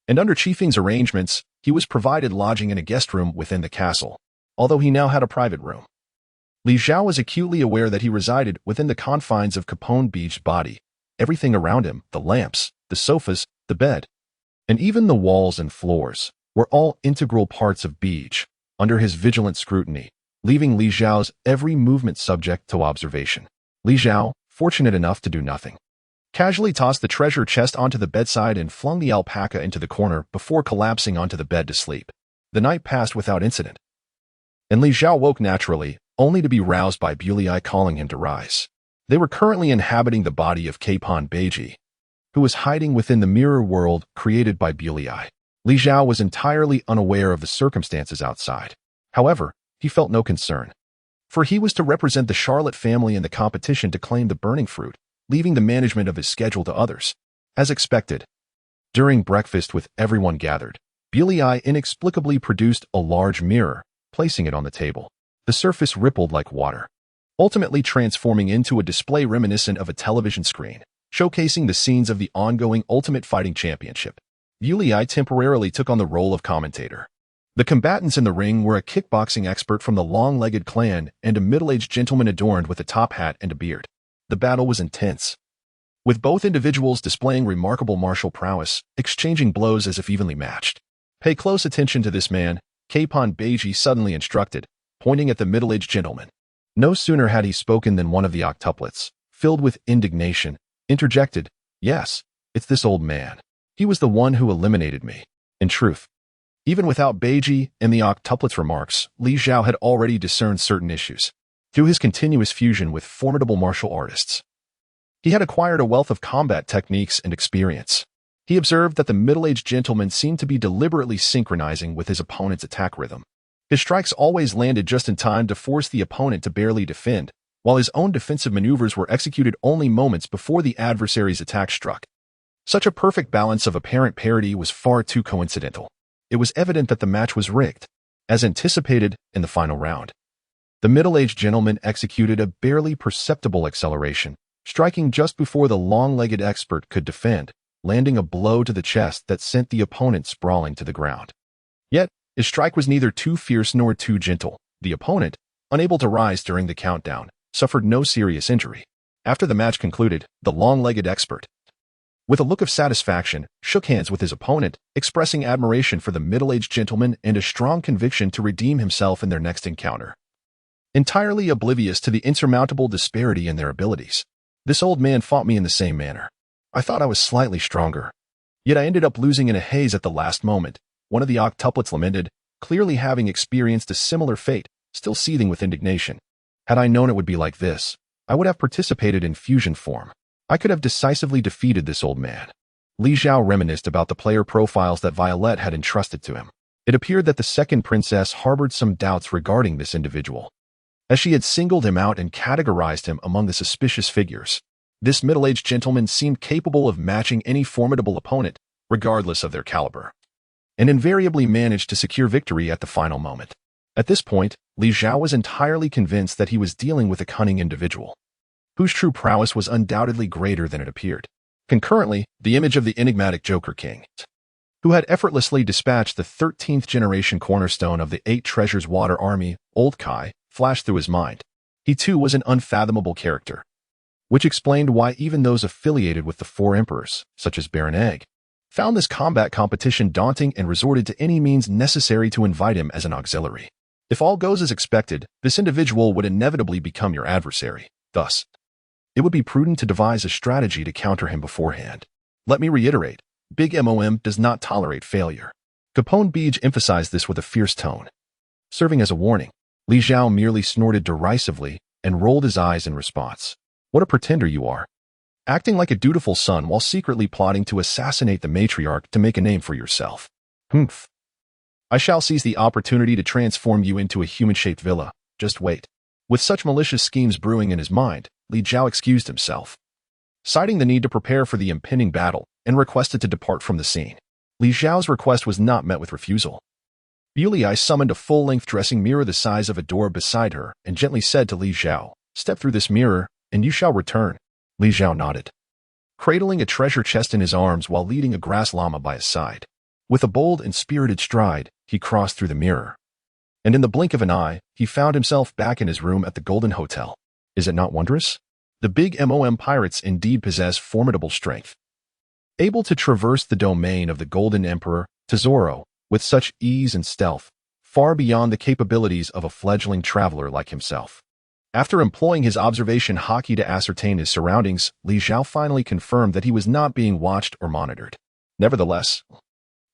And under Chiefing's arrangements, he was provided lodging in a guest room within the castle, although he now had a private room. Li Zhao was acutely aware that he resided within the confines of Capone Beach's body. Everything around him, the lamps, the sofas, the bed, and even the walls and floors, were all integral parts of Beach, under his vigilant scrutiny, leaving Li Zhao's every movement subject to observation. Li Zhao, fortunate enough to do nothing, casually tossed the treasure chest onto the bedside and flung the alpaca into the corner before collapsing onto the bed to sleep. The night passed without incident, and Li Zhao woke naturally, only to be roused by Bulei calling him to rise. They were currently inhabiting the body of Capon Beiji, who was hiding within the mirror world created by Bulei. Li Zhao was entirely unaware of the circumstances outside. However, he felt no concern, for he was to represent the Charlotte family in the competition to claim the burning fruit, leaving the management of his schedule to others. As expected, during breakfast with everyone gathered, Bulei inexplicably produced a large mirror, placing it on the table. The surface rippled like water, ultimately transforming into a display reminiscent of a television screen, showcasing the scenes of the ongoing Ultimate Fighting Championship. Bulei temporarily took on the role of commentator. The combatants in the ring were a kickboxing expert from the Long-Legged clan and a middle-aged gentleman adorned with a top hat and a beard. The battle was intense, with both individuals displaying remarkable martial prowess, exchanging blows as if evenly matched. "Pay close attention to this man," Capon Beiji suddenly instructed, pointing at the middle-aged gentleman. No sooner had he spoken than one of the octuplets, filled with indignation, interjected, "Yes, it's this old man. He was the one who eliminated me." In truth, even without Beiji and the octuplet's remarks, Li Zhao had already discerned certain issues. Through his continuous fusion with formidable martial artists, he had acquired a wealth of combat techniques and experience. He observed that the middle-aged gentleman seemed to be deliberately synchronizing with his opponent's attack rhythm. His strikes always landed just in time to force the opponent to barely defend, while his own defensive maneuvers were executed only moments before the adversary's attack struck. Such a perfect balance of apparent parity was far too coincidental. It was evident that the match was rigged, as anticipated in the final round. The middle-aged gentleman executed a barely perceptible acceleration, striking just before the long-legged expert could defend, landing a blow to the chest that sent the opponent sprawling to the ground. Yet, his strike was neither too fierce nor too gentle. The opponent, unable to rise during the countdown, suffered no serious injury. After the match concluded, the long-legged expert, with a look of satisfaction, shook hands with his opponent, expressing admiration for the middle-aged gentleman and a strong conviction to redeem himself in their next encounter. Entirely oblivious to the insurmountable disparity in their abilities, this old man fought me in the same manner. I thought I was slightly stronger. Yet I ended up losing in a haze at the last moment, one of the octuplets lamented, clearly having experienced a similar fate, still seething with indignation. Had I known it would be like this, I would have participated in fusion form. I could have decisively defeated this old man. Li Zhao reminisced about the player profiles that Violet had entrusted to him. It appeared that the second princess harbored some doubts regarding this individual, as she had singled him out and categorized him among the suspicious figures. This middle-aged gentleman seemed capable of matching any formidable opponent, regardless of their caliber, and invariably managed to secure victory at the final moment. At this point, Li Zhao was entirely convinced that he was dealing with a cunning individual, whose true prowess was undoubtedly greater than it appeared. Concurrently, the image of the enigmatic Joker King, who had effortlessly dispatched the 13th generation cornerstone of the 8 Treasures Water Army, Old Kai, flashed through his mind. He too was an unfathomable character, which explained why even those affiliated with the 4 emperors, such as Baron Egg, found this combat competition daunting and resorted to any means necessary to invite him as an auxiliary. If all goes as expected, this individual would inevitably become your adversary. Thus, it would be prudent to devise a strategy to counter him beforehand. Let me reiterate, Big MOM does not tolerate failure. Capone Beej emphasized this with a fierce tone. Serving as a warning, Li Zhao merely snorted derisively and rolled his eyes in response. What a pretender you are. Acting like a dutiful son while secretly plotting to assassinate the matriarch to make a name for yourself. Humph. I shall seize the opportunity to transform you into a human-shaped villa. Just wait. With such malicious schemes brewing in his mind, Li Zhao excused himself, citing the need to prepare for the impending battle, and requested to depart from the scene. Li Zhao's request was not met with refusal. Yuli summoned a full-length dressing mirror the size of a door beside her and gently said to Li Zhao, "Step through this mirror, and you shall return." Li Zhao nodded, cradling a treasure chest in his arms while leading a grass llama by his side. With a bold and spirited stride, he crossed through the mirror, and in the blink of an eye, he found himself back in his room at the Golden Hotel. Is it not wondrous? The Big MOM pirates indeed possess formidable strength, able to traverse the domain of the Golden Emperor, Tesoro, with such ease and stealth, far beyond the capabilities of a fledgling traveler like himself. After employing his observation hockey to ascertain his surroundings, Li Zhao finally confirmed that he was not being watched or monitored. Nevertheless,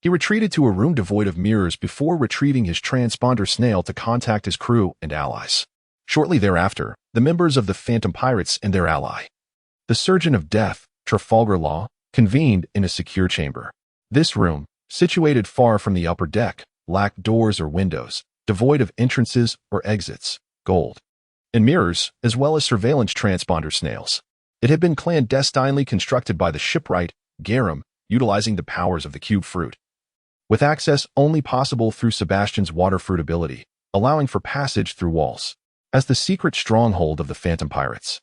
he retreated to a room devoid of mirrors before retrieving his transponder snail to contact his crew and allies. Shortly thereafter, the members of the Phantom Pirates and their ally, the Surgeon of Death, Trafalgar Law, convened in a secure chamber. This room, situated far from the upper deck, lacked doors or windows, devoid of entrances or exits, gold, and mirrors, as well as surveillance transponder snails. It had been clandestinely constructed by the shipwright, Garum, utilizing the powers of the cube fruit, with access only possible through Sebastian's water fruit ability, allowing for passage through walls. As the secret stronghold of the Phantom Pirates,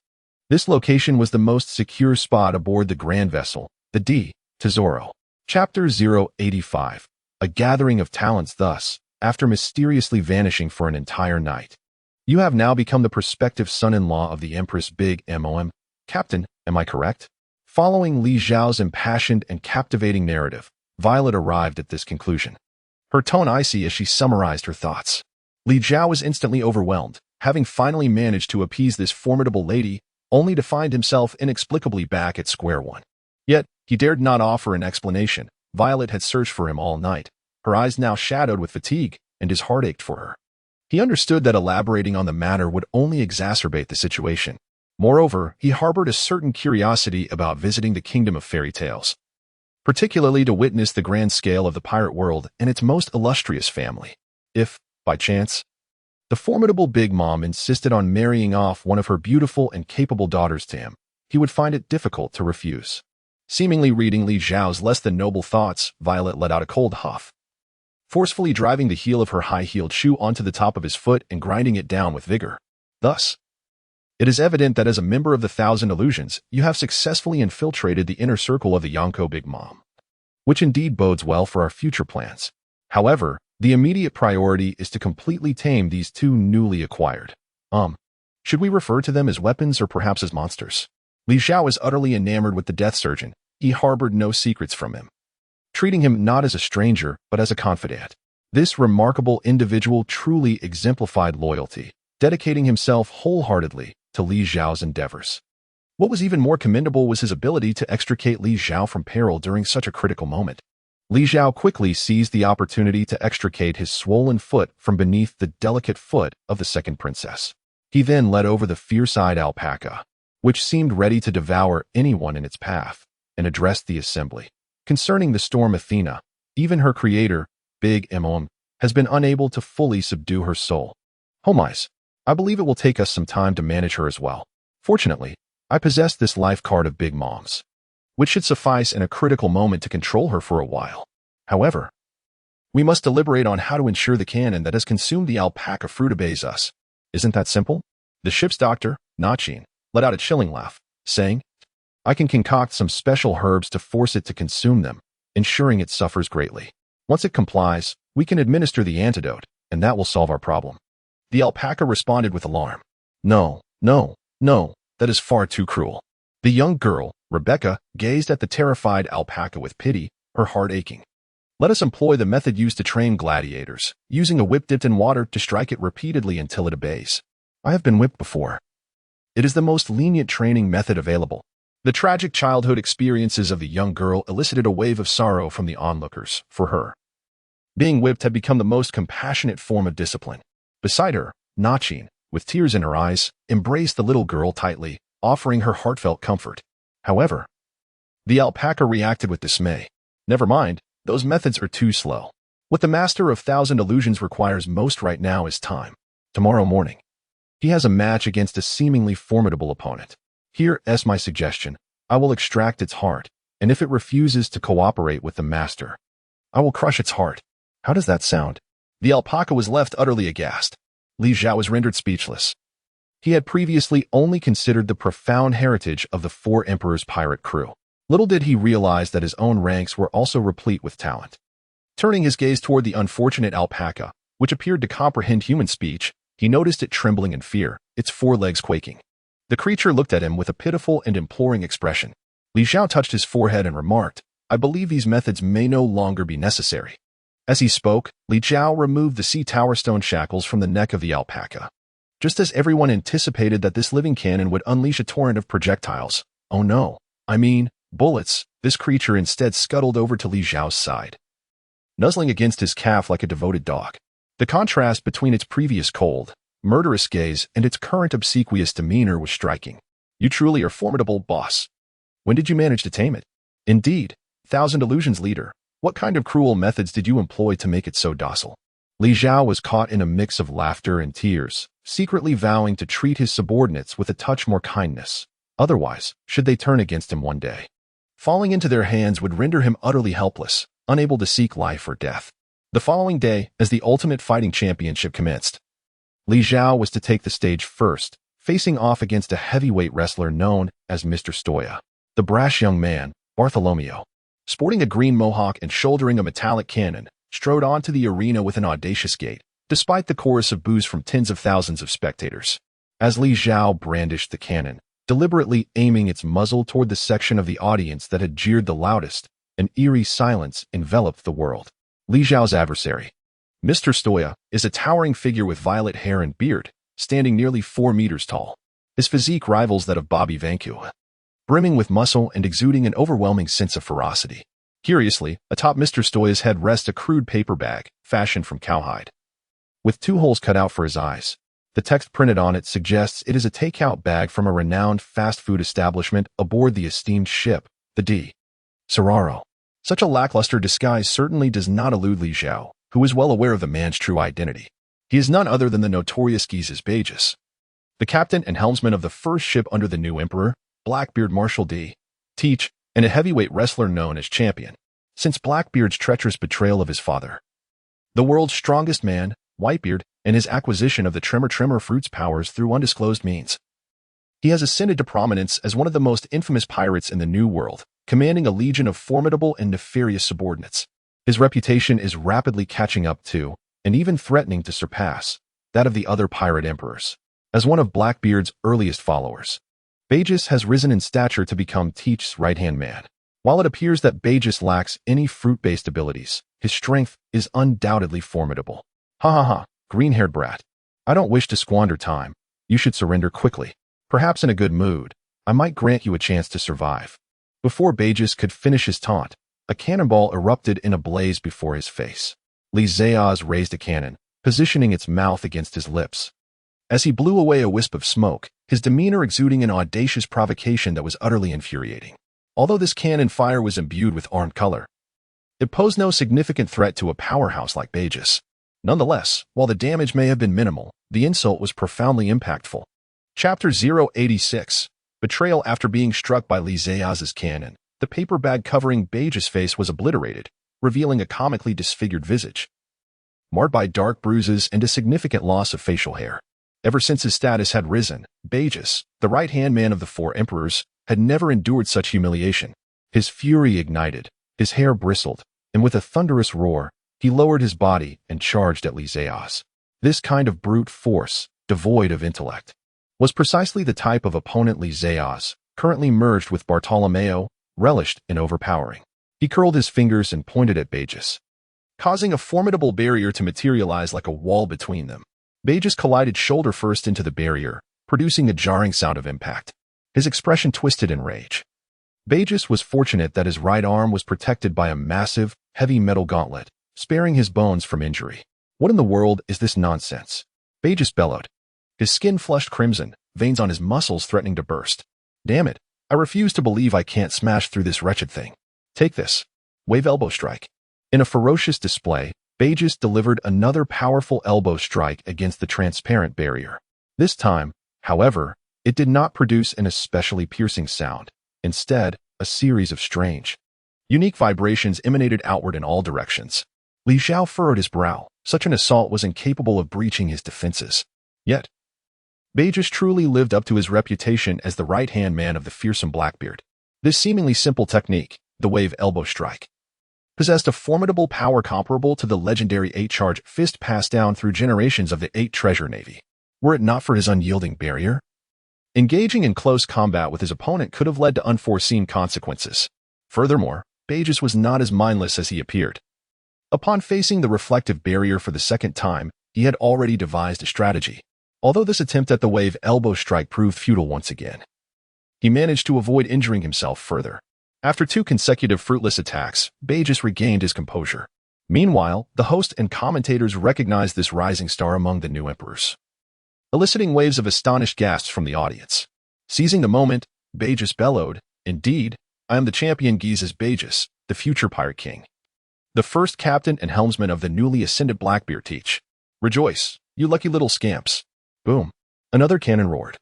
this location was the most secure spot aboard the grand vessel, the D. Tesoro. Chapter 085. A gathering of talents. Thus, after mysteriously vanishing for an entire night, you have now become the prospective son-in-law of the Empress Big MOM. Captain, am I correct? Following Li Zhao's impassioned and captivating narrative, Violet arrived at this conclusion, her tone icy as she summarized her thoughts. Li Zhao was instantly overwhelmed, having finally managed to appease this formidable lady, only to find himself inexplicably back at square one. Yet, he dared not offer an explanation. Violet had searched for him all night, her eyes now shadowed with fatigue, and his heart ached for her. He understood that elaborating on the matter would only exacerbate the situation. Moreover, he harbored a certain curiosity about visiting the kingdom of fairy tales, particularly to witness the grand scale of the pirate world and its most illustrious family. If, by chance, the formidable Big Mom insisted on marrying off one of her beautiful and capable daughters to him, he would find it difficult to refuse. Seemingly reading Li Zhao's less than noble thoughts, Violet let out a cold huff, forcefully driving the heel of her high-heeled shoe onto the top of his foot and grinding it down with vigor. Thus, it is evident that as a member of the Thousand Illusions, you have successfully infiltrated the inner circle of the Yonko Big Mom, which indeed bodes well for our future plans. However, the immediate priority is to completely tame these two newly acquired. Should we refer to them as weapons or perhaps as monsters? Li Zhao is utterly enamored with the Death Surgeon. He harbored no secrets from him, treating him not as a stranger, but as a confidant. This remarkable individual truly exemplified loyalty, dedicating himself wholeheartedly to Li Zhao's endeavors. What was even more commendable was his ability to extricate Li Zhao from peril during such a critical moment. Li Zhao quickly seized the opportunity to extricate his swollen foot from beneath the delicate foot of the second princess. He then led over the fierce-eyed alpaca, which seemed ready to devour anyone in its path, and addressed the assembly. Concerning the storm Athena, even her creator, Big Mom, has been unable to fully subdue her soul. Homies, I believe it will take us some time to manage her as well. Fortunately, I possess this life card of Big Mom's, which should suffice in a critical moment to control her for a while. However, we must deliberate on how to ensure the cannon that has consumed the alpaca fruit obeys us. Isn't that simple? The ship's doctor, Nachin, let out a chilling laugh, saying, I can concoct some special herbs to force it to consume them, ensuring it suffers greatly. Once it complies, we can administer the antidote, and that will solve our problem. The alpaca responded with alarm. No, no, no, that is far too cruel. The young girl, Rebecca, gazed at the terrified alpaca with pity, her heart aching. Let us employ the method used to train gladiators, using a whip dipped in water to strike it repeatedly until it obeys. I have been whipped before. It is the most lenient training method available. The tragic childhood experiences of the young girl elicited a wave of sorrow from the onlookers. For her, being whipped had become the most compassionate form of discipline. Beside her, Nachin, with tears in her eyes, embraced the little girl tightly, offering her heartfelt comfort. However, the alpaca reacted with dismay. Never mind, those methods are too slow. What the Master of Thousand Illusions requires most right now is time. Tomorrow morning, he has a match against a seemingly formidable opponent. Here is my suggestion. I will extract its heart, and if it refuses to cooperate with the Master, I will crush its heart. How does that sound? The alpaca was left utterly aghast. Li Zhao was rendered speechless. He had previously only considered the profound heritage of the Four Emperors' pirate crew. Little did he realize that his own ranks were also replete with talent. Turning his gaze toward the unfortunate alpaca, which appeared to comprehend human speech, he noticed it trembling in fear, its forelegs quaking. The creature looked at him with a pitiful and imploring expression. Li Zhao touched his forehead and remarked, I believe these methods may no longer be necessary. As he spoke, Li Zhao removed the sea tower stone shackles from the neck of the alpaca. Just as everyone anticipated that this living cannon would unleash a torrent of projectiles, oh no, I mean, bullets, this creature instead scuttled over to Li Zhao's side, nuzzling against his calf like a devoted dog. The contrast between its previous cold, murderous gaze and its current obsequious demeanor was striking. You truly are formidable, boss. When did you manage to tame it? Indeed, Thousand Illusions leader, what kind of cruel methods did you employ to make it so docile? Li Zhao was caught in a mix of laughter and tears, secretly vowing to treat his subordinates with a touch more kindness. Otherwise, should they turn against him one day, falling into their hands would render him utterly helpless, unable to seek life or death. The following day, as the Ultimate Fighting Championship commenced, Li Zhao was to take the stage first, facing off against a heavyweight wrestler known as Mr. Stoya. The brash young man, Bartholomew, sporting a green mohawk and shouldering a metallic cannon, strode onto the arena with an audacious gait, despite the chorus of boos from tens of thousands of spectators. As Li Zhao brandished the cannon, deliberately aiming its muzzle toward the section of the audience that had jeered the loudest, an eerie silence enveloped the world. Li Zhao's adversary, Mr. Stoya, is a towering figure with violet hair and beard, standing nearly 4 meters tall. His physique rivals that of Bobby Vanku, brimming with muscle and exuding an overwhelming sense of ferocity. Curiously, atop Mr. Stoya's head rests a crude paper bag, fashioned from cowhide, with 2 holes cut out for his eyes. The text printed on it suggests it is a takeout bag from a renowned fast food establishment aboard the esteemed ship, the D. Serraro. Such a lackluster disguise certainly does not elude Li Zhao, who is well aware of the man's true identity. He is none other than the notorious Gizes Bages, the captain and helmsman of the first ship under the new emperor, Blackbeard Marshal D. Teach, and a heavyweight wrestler known as Champion. Since Blackbeard's treacherous betrayal of his father, the world's strongest man, Whitebeard, and his acquisition of the Tremor fruit's powers through undisclosed means, he has ascended to prominence as one of the most infamous pirates in the New World, commanding a legion of formidable and nefarious subordinates. His reputation is rapidly catching up to, and even threatening to surpass, that of the other pirate emperors. As one of Blackbeard's earliest followers, Bagus has risen in stature to become Teach's right-hand man. While it appears that Bagus lacks any fruit-based abilities, his strength is undoubtedly formidable. Ha ha ha, green-haired brat. I don't wish to squander time. You should surrender quickly. Perhaps in a good mood, I might grant you a chance to survive. Before Bagus could finish his taunt, a cannonball erupted in a blaze before his face. Zhao raised a cannon, positioning its mouth against his lips. As he blew away a wisp of smoke, his demeanor exuding an audacious provocation that was utterly infuriating. Although this cannon fire was imbued with armed color, it posed no significant threat to a powerhouse like Bagus. Nonetheless, while the damage may have been minimal, the insult was profoundly impactful. Chapter 086. Betrayal. After being struck by Zhao's cannon, the paper bag covering Bagus' face was obliterated, revealing a comically disfigured visage, marred by dark bruises and a significant loss of facial hair. Ever since his status had risen, Bagus, the right-hand man of the four emperors, had never endured such humiliation. His fury ignited, his hair bristled, and with a thunderous roar, he lowered his body and charged at Zhao. This kind of brute force, devoid of intellect, was precisely the type of opponent Zhao, currently merged with Bartolomeo, relished in overpowering. He curled his fingers and pointed at Bagus, causing a formidable barrier to materialize like a wall between them. Bagus collided shoulder first into the barrier, producing a jarring sound of impact. His expression twisted in rage. Bagus was fortunate that his right arm was protected by a massive, heavy metal gauntlet, sparing his bones from injury. What in the world is this nonsense? Bagus bellowed. His skin flushed crimson, veins on his muscles threatening to burst. Damn it, I refuse to believe I can't smash through this wretched thing. Take this. Wave elbow strike. In a ferocious display, Bagus delivered another powerful elbow strike against the transparent barrier. This time, however, it did not produce an especially piercing sound. Instead, a series of strange, unique vibrations emanated outward in all directions. Zhao furrowed his brow. Such an assault was incapable of breaching his defenses. Yet, Bagus truly lived up to his reputation as the right-hand man of the fearsome Blackbeard. This seemingly simple technique, the wave elbow strike, possessed a formidable power comparable to the legendary 8-charge fist passed down through generations of the 8 treasure navy. Were it not for his unyielding barrier, engaging in close combat with his opponent could have led to unforeseen consequences. Furthermore, Bagus was not as mindless as he appeared. Upon facing the reflective barrier for the second time, he had already devised a strategy. Although this attempt at the wave elbow strike proved futile once again, he managed to avoid injuring himself further. After 2 consecutive fruitless attacks, Bagus regained his composure. Meanwhile, the host and commentators recognized this rising star among the new emperors, eliciting waves of astonished gasps from the audience. Seizing the moment, Bagus bellowed, "Indeed, I am the champion Gizes Bagus, the future pirate king, the first captain and helmsman of the newly ascended Blackbeard Teach. Rejoice, you lucky little scamps." Boom. Another cannon roared,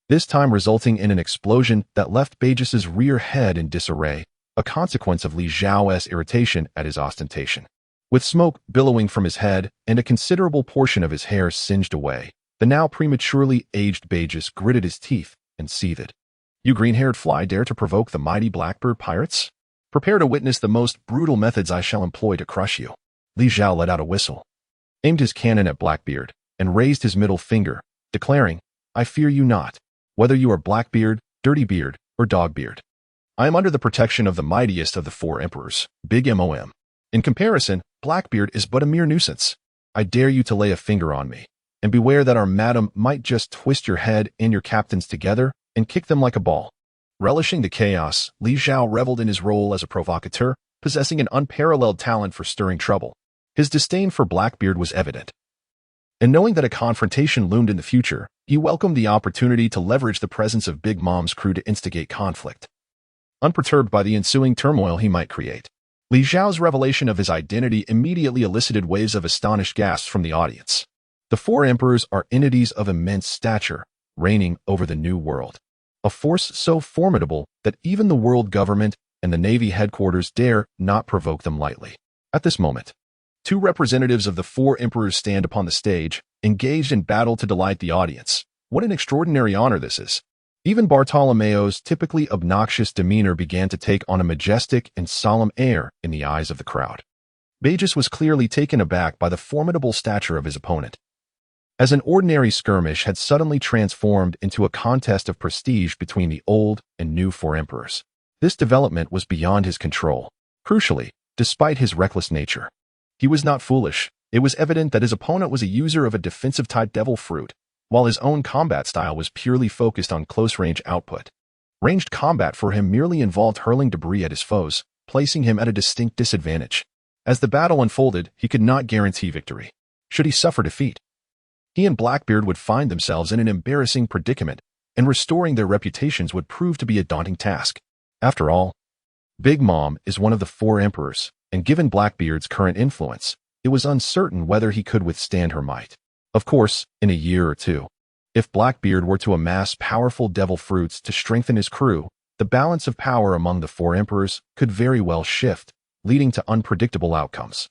this time resulting in an explosion that left Bagus's rear head in disarray, a consequence of Zhao's irritation at his ostentation. With smoke billowing from his head and a considerable portion of his hair singed away, the now prematurely aged Bagus gritted his teeth and seethed. "You green-haired fly dare to provoke the mighty Blackbeard pirates? Prepare to witness the most brutal methods I shall employ to crush you." Zhao let out a whistle, aimed his cannon at Blackbeard, and raised his middle finger, declaring, "I fear you not, whether you are Blackbeard, Dirtybeard, or Dogbeard. I am under the protection of the mightiest of the 4 emperors, Big Mom. In comparison, Blackbeard is but a mere nuisance. I dare you to lay a finger on me, and beware that our madam might just twist your head and your captains together and kick them like a ball." Relishing the chaos, Zhao reveled in his role as a provocateur, possessing an unparalleled talent for stirring trouble. His disdain for Blackbeard was evident, and knowing that a confrontation loomed in the future, he welcomed the opportunity to leverage the presence of Big Mom's crew to instigate conflict, unperturbed by the ensuing turmoil he might create. Zhao's revelation of his identity immediately elicited waves of astonished gasps from the audience. The 4 emperors are entities of immense stature, reigning over the New World. a force so formidable that even the world government and the Navy headquarters dare not provoke them lightly. At this moment, two representatives of the four emperors stand upon the stage, engaged in battle to delight the audience. What an extraordinary honor this is. Even Bartolomeo's typically obnoxious demeanor began to take on a majestic and solemn air in the eyes of the crowd. Bajis was clearly taken aback by the formidable stature of his opponent. As an ordinary skirmish had suddenly transformed into a contest of prestige between the old and new four emperors. This development was beyond his control. Crucially, despite his reckless nature, he was not foolish. It was evident that his opponent was a user of a defensive-type devil fruit, while his own combat style was purely focused on close-range output. Ranged combat for him merely involved hurling debris at his foes, placing him at a distinct disadvantage. As the battle unfolded, he could not guarantee victory. Should he suffer defeat, he and Blackbeard would find themselves in an embarrassing predicament, and restoring their reputations would prove to be a daunting task. After all, Big Mom is one of the four emperors, and given Blackbeard's current influence, it was uncertain whether he could withstand her might. Of course, in a year or two, if Blackbeard were to amass powerful devil fruits to strengthen his crew, the balance of power among the four emperors could very well shift, leading to unpredictable outcomes.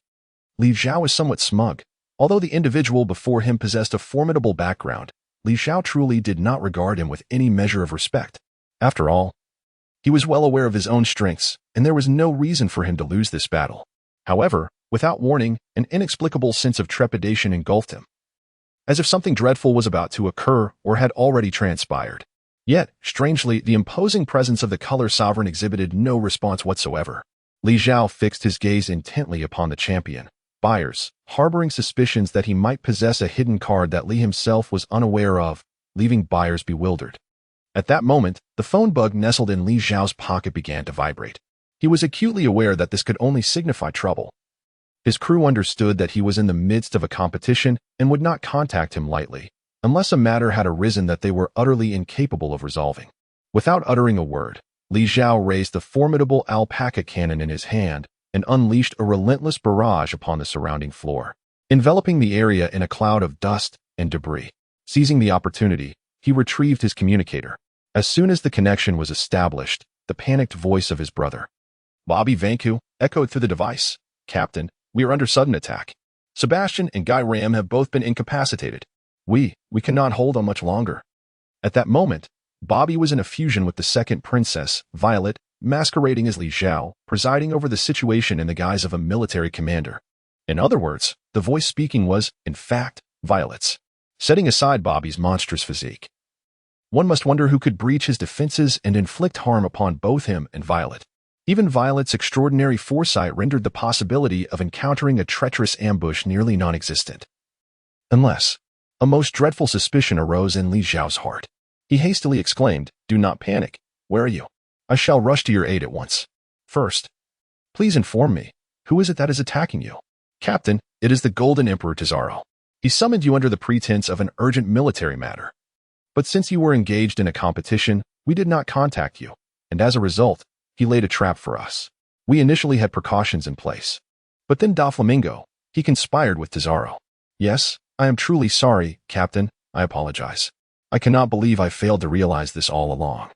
Li Zhao is somewhat smug. Although the individual before him possessed a formidable background, Li Zhao truly did not regard him with any measure of respect. After all, he was well aware of his own strengths, and there was no reason for him to lose this battle. However, without warning, an inexplicable sense of trepidation engulfed him, as if something dreadful was about to occur or had already transpired. Yet, strangely, the imposing presence of the color sovereign exhibited no response whatsoever. Li Zhao fixed his gaze intently upon the champion, Byers, harboring suspicions that he might possess a hidden card that Li himself was unaware of, leaving Byers bewildered. At that moment, the phone bug nestled in Li Zhao's pocket began to vibrate. He was acutely aware that this could only signify trouble. His crew understood that he was in the midst of a competition and would not contact him lightly, unless a matter had arisen that they were utterly incapable of resolving. Without uttering a word, Li Zhao raised the formidable alpaca cannon in his hand and unleashed a relentless barrage upon the surrounding floor, enveloping the area in a cloud of dust and debris. Seizing the opportunity, he retrieved his communicator. As soon as the connection was established, the panicked voice of his brother, Bobby Vanku, echoed through the device. "Captain, we are under sudden attack. Sebastian and Guy Ram have both been incapacitated. We cannot hold on much longer." At that moment, Bobby was in a fusion with the second princess, Violet, masquerading as Li Zhao, presiding over the situation in the guise of a military commander. In other words, the voice speaking was, in fact, Violet's. Setting aside Bobby's monstrous physique, one must wonder who could breach his defenses and inflict harm upon both him and Violet. Even Violet's extraordinary foresight rendered the possibility of encountering a treacherous ambush nearly non-existent. Unless a most dreadful suspicion arose in Li Zhao's heart. He hastily exclaimed, "Do not panic. Where are you? I shall rush to your aid at once. First, please inform me, who is it that is attacking you?" "Captain, it is the Golden Emperor Zhao. He summoned you under the pretense of an urgent military matter. But since you were engaged in a competition, we did not contact you, and as a result, he laid a trap for us. We initially had precautions in place. But then Doflamingo, he conspired with Zhao. Yes, I am truly sorry, Captain. I apologize. I cannot believe I failed to realize this all along."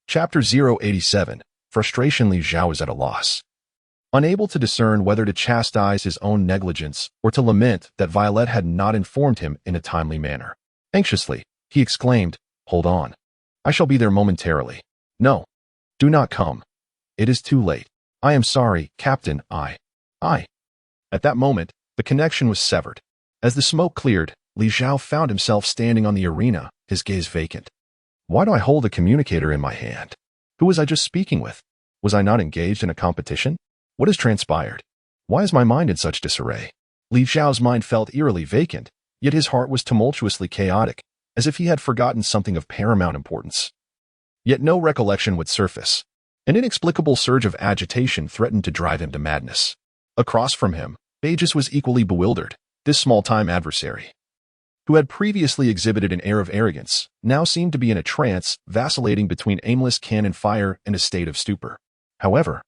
Chapter 087. Frustration. Li Zhao is at a loss. Unable to discern whether to chastise his own negligence or to lament that Violet had not informed him in a timely manner. Anxiously, he exclaimed, "Hold on. I shall be there momentarily." "No. Do not come. It is too late. I am sorry, Captain. I. At that moment, the connection was severed. As the smoke cleared, Li Zhao found himself standing on the arena, his gaze vacant. Why do I hold a communicator in my hand? Who was I just speaking with? Was I not engaged in a competition? What has transpired? Why is my mind in such disarray? Li Zhao's mind felt eerily vacant, yet his heart was tumultuously chaotic, as if he had forgotten something of paramount importance. Yet no recollection would surface. An inexplicable surge of agitation threatened to drive him to madness. Across from him, Bajis was equally bewildered. This small-time adversary, who had previously exhibited an air of arrogance, now seemed to be in a trance, vacillating between aimless cannon fire and a state of stupor. However,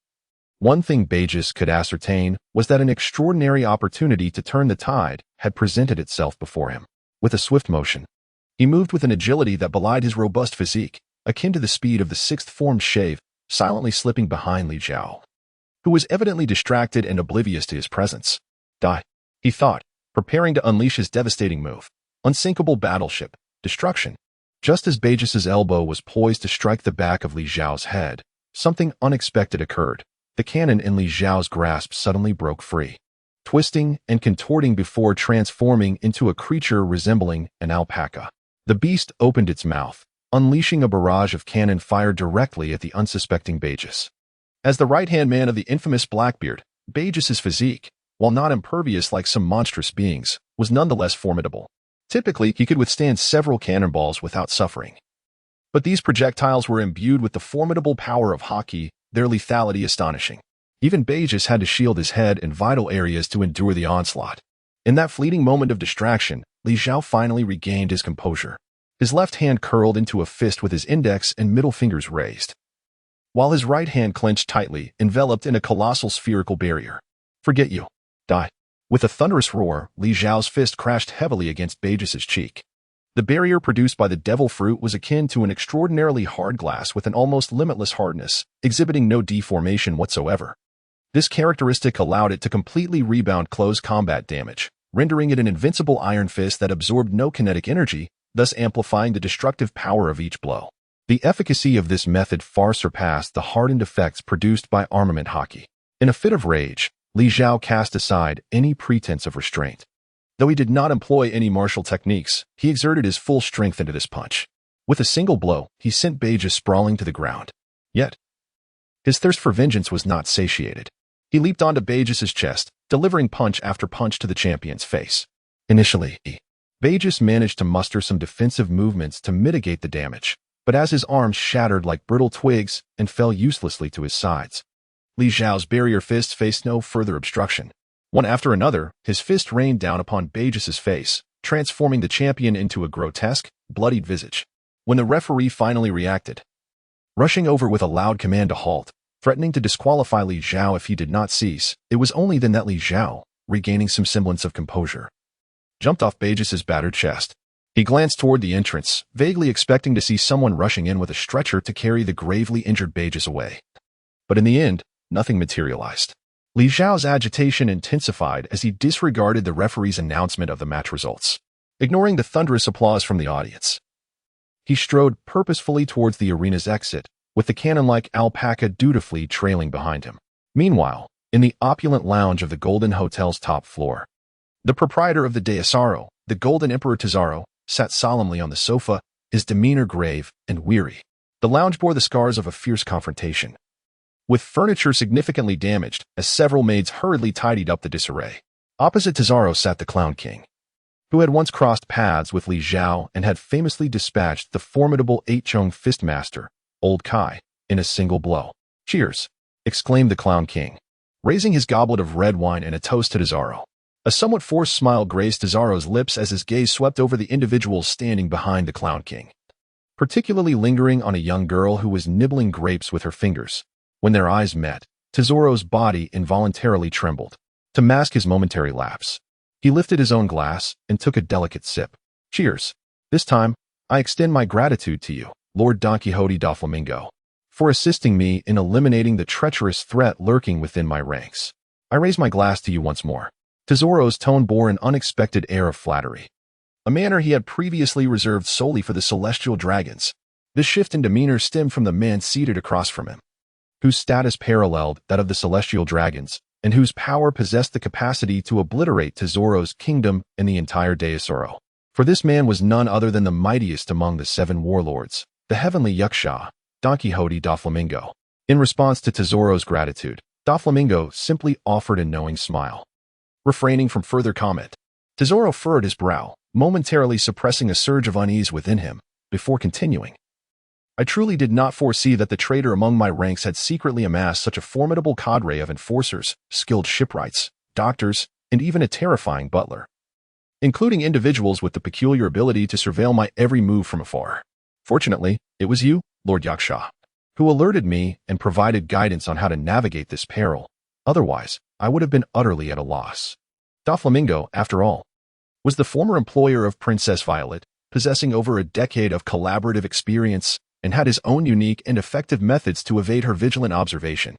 one thing Bajis could ascertain was that an extraordinary opportunity to turn the tide had presented itself before him. With a swift motion, he moved with an agility that belied his robust physique, akin to the speed of the sixth-form shave, silently slipping behind Li Zhao, who was evidently distracted and oblivious to his presence. Die, he thought, preparing to unleash his devastating move. Unsinkable battleship, destruction. Just as Begis's elbow was poised to strike the back of Li Zhao's head, something unexpected occurred. The cannon in Li Zhao's grasp suddenly broke free, twisting and contorting before transforming into a creature resembling an alpaca. The beast opened its mouth, unleashing a barrage of cannon fire directly at the unsuspecting Begis. As the right-hand man of the infamous Blackbeard, Begis's physique, while not impervious like some monstrous beings, was nonetheless formidable. Typically, he could withstand several cannonballs without suffering. But these projectiles were imbued with the formidable power of Haki, their lethality astonishing. Even Begis had to shield his head and vital areas to endure the onslaught. In that fleeting moment of distraction, Li Zhao finally regained his composure. His left hand curled into a fist with his index and middle fingers raised, while his right hand clenched tightly, enveloped in a colossal spherical barrier. Forget you. Die. With a thunderous roar, Li Zhao's fist crashed heavily against Begis's cheek. The barrier produced by the devil fruit was akin to an extraordinarily hard glass with an almost limitless hardness, exhibiting no deformation whatsoever. This characteristic allowed it to completely rebound close combat damage, rendering it an invincible iron fist that absorbed no kinetic energy, thus amplifying the destructive power of each blow. The efficacy of this method far surpassed the hardened effects produced by armament Haki. In a fit of rage, Li Zhao cast aside any pretense of restraint. Though he did not employ any martial techniques, he exerted his full strength into this punch. With a single blow, he sent Begis sprawling to the ground. Yet, his thirst for vengeance was not satiated. He leaped onto Begis's chest, delivering punch after punch to the champion's face. Initially, Begis managed to muster some defensive movements to mitigate the damage, but as his arms shattered like brittle twigs and fell uselessly to his sides, Li Zhao's barrier fists faced no further obstruction. One after another, his fist rained down upon Begis's face, transforming the champion into a grotesque, bloodied visage. When the referee finally reacted, rushing over with a loud command to halt, threatening to disqualify Li Zhao if he did not cease, it was only then that Li Zhao, regaining some semblance of composure, jumped off Begis's battered chest. He glanced toward the entrance, vaguely expecting to see someone rushing in with a stretcher to carry the gravely injured Begis away. But in the end, nothing materialized. Li Zhao's agitation intensified as he disregarded the referee's announcement of the match results. Ignoring the thunderous applause from the audience, he strode purposefully towards the arena's exit, with the cannon-like alpaca dutifully trailing behind him. Meanwhile, in the opulent lounge of the Golden Hotel's top floor, the proprietor of the Deisaro, the Golden Emperor Tesoro, sat solemnly on the sofa, his demeanor grave and weary. The lounge bore the scars of a fierce confrontation, with furniture significantly damaged as several maids hurriedly tidied up the disarray. Opposite Tesoro sat the Clown King, who had once crossed paths with Li Zhao and had famously dispatched the formidable Eight-Chung Fistmaster, Old Kai, in a single blow. "Cheers!" exclaimed the Clown King, raising his goblet of red wine in a toast to Tesoro. A somewhat forced smile graced Tesoro's lips as his gaze swept over the individuals standing behind the Clown King, particularly lingering on a young girl who was nibbling grapes with her fingers. When their eyes met, Tesoro's body involuntarily trembled. To mask his momentary lapse, he lifted his own glass and took a delicate sip. "Cheers. This time, I extend my gratitude to you, Lord Don Quixote da Flamingo, for assisting me in eliminating the treacherous threat lurking within my ranks. I raise my glass to you once more." Tesoro's tone bore an unexpected air of flattery, a manner he had previously reserved solely for the celestial dragons. This shift in demeanor stemmed from the man seated across from him, whose status paralleled that of the celestial dragons, and whose power possessed the capacity to obliterate Tesoro's kingdom and the entire Deisaro. For this man was none other than the mightiest among the seven warlords, the heavenly Yaksha, Don Quixote da Flamingo. In response to Tesoro's gratitude, da Flamingo simply offered a knowing smile. Refraining from further comment, Tesoro furrowed his brow, momentarily suppressing a surge of unease within him, before continuing. "I truly did not foresee that the traitor among my ranks had secretly amassed such a formidable cadre of enforcers, skilled shipwrights, doctors, and even a terrifying butler, including individuals with the peculiar ability to surveil my every move from afar. Fortunately, it was you, Lord Yaksha, who alerted me and provided guidance on how to navigate this peril. Otherwise, I would have been utterly at a loss." Da Flamingo, after all, was the former employer of Princess Violet, possessing over a decade of collaborative experience and had his own unique and effective methods to evade her vigilant observation.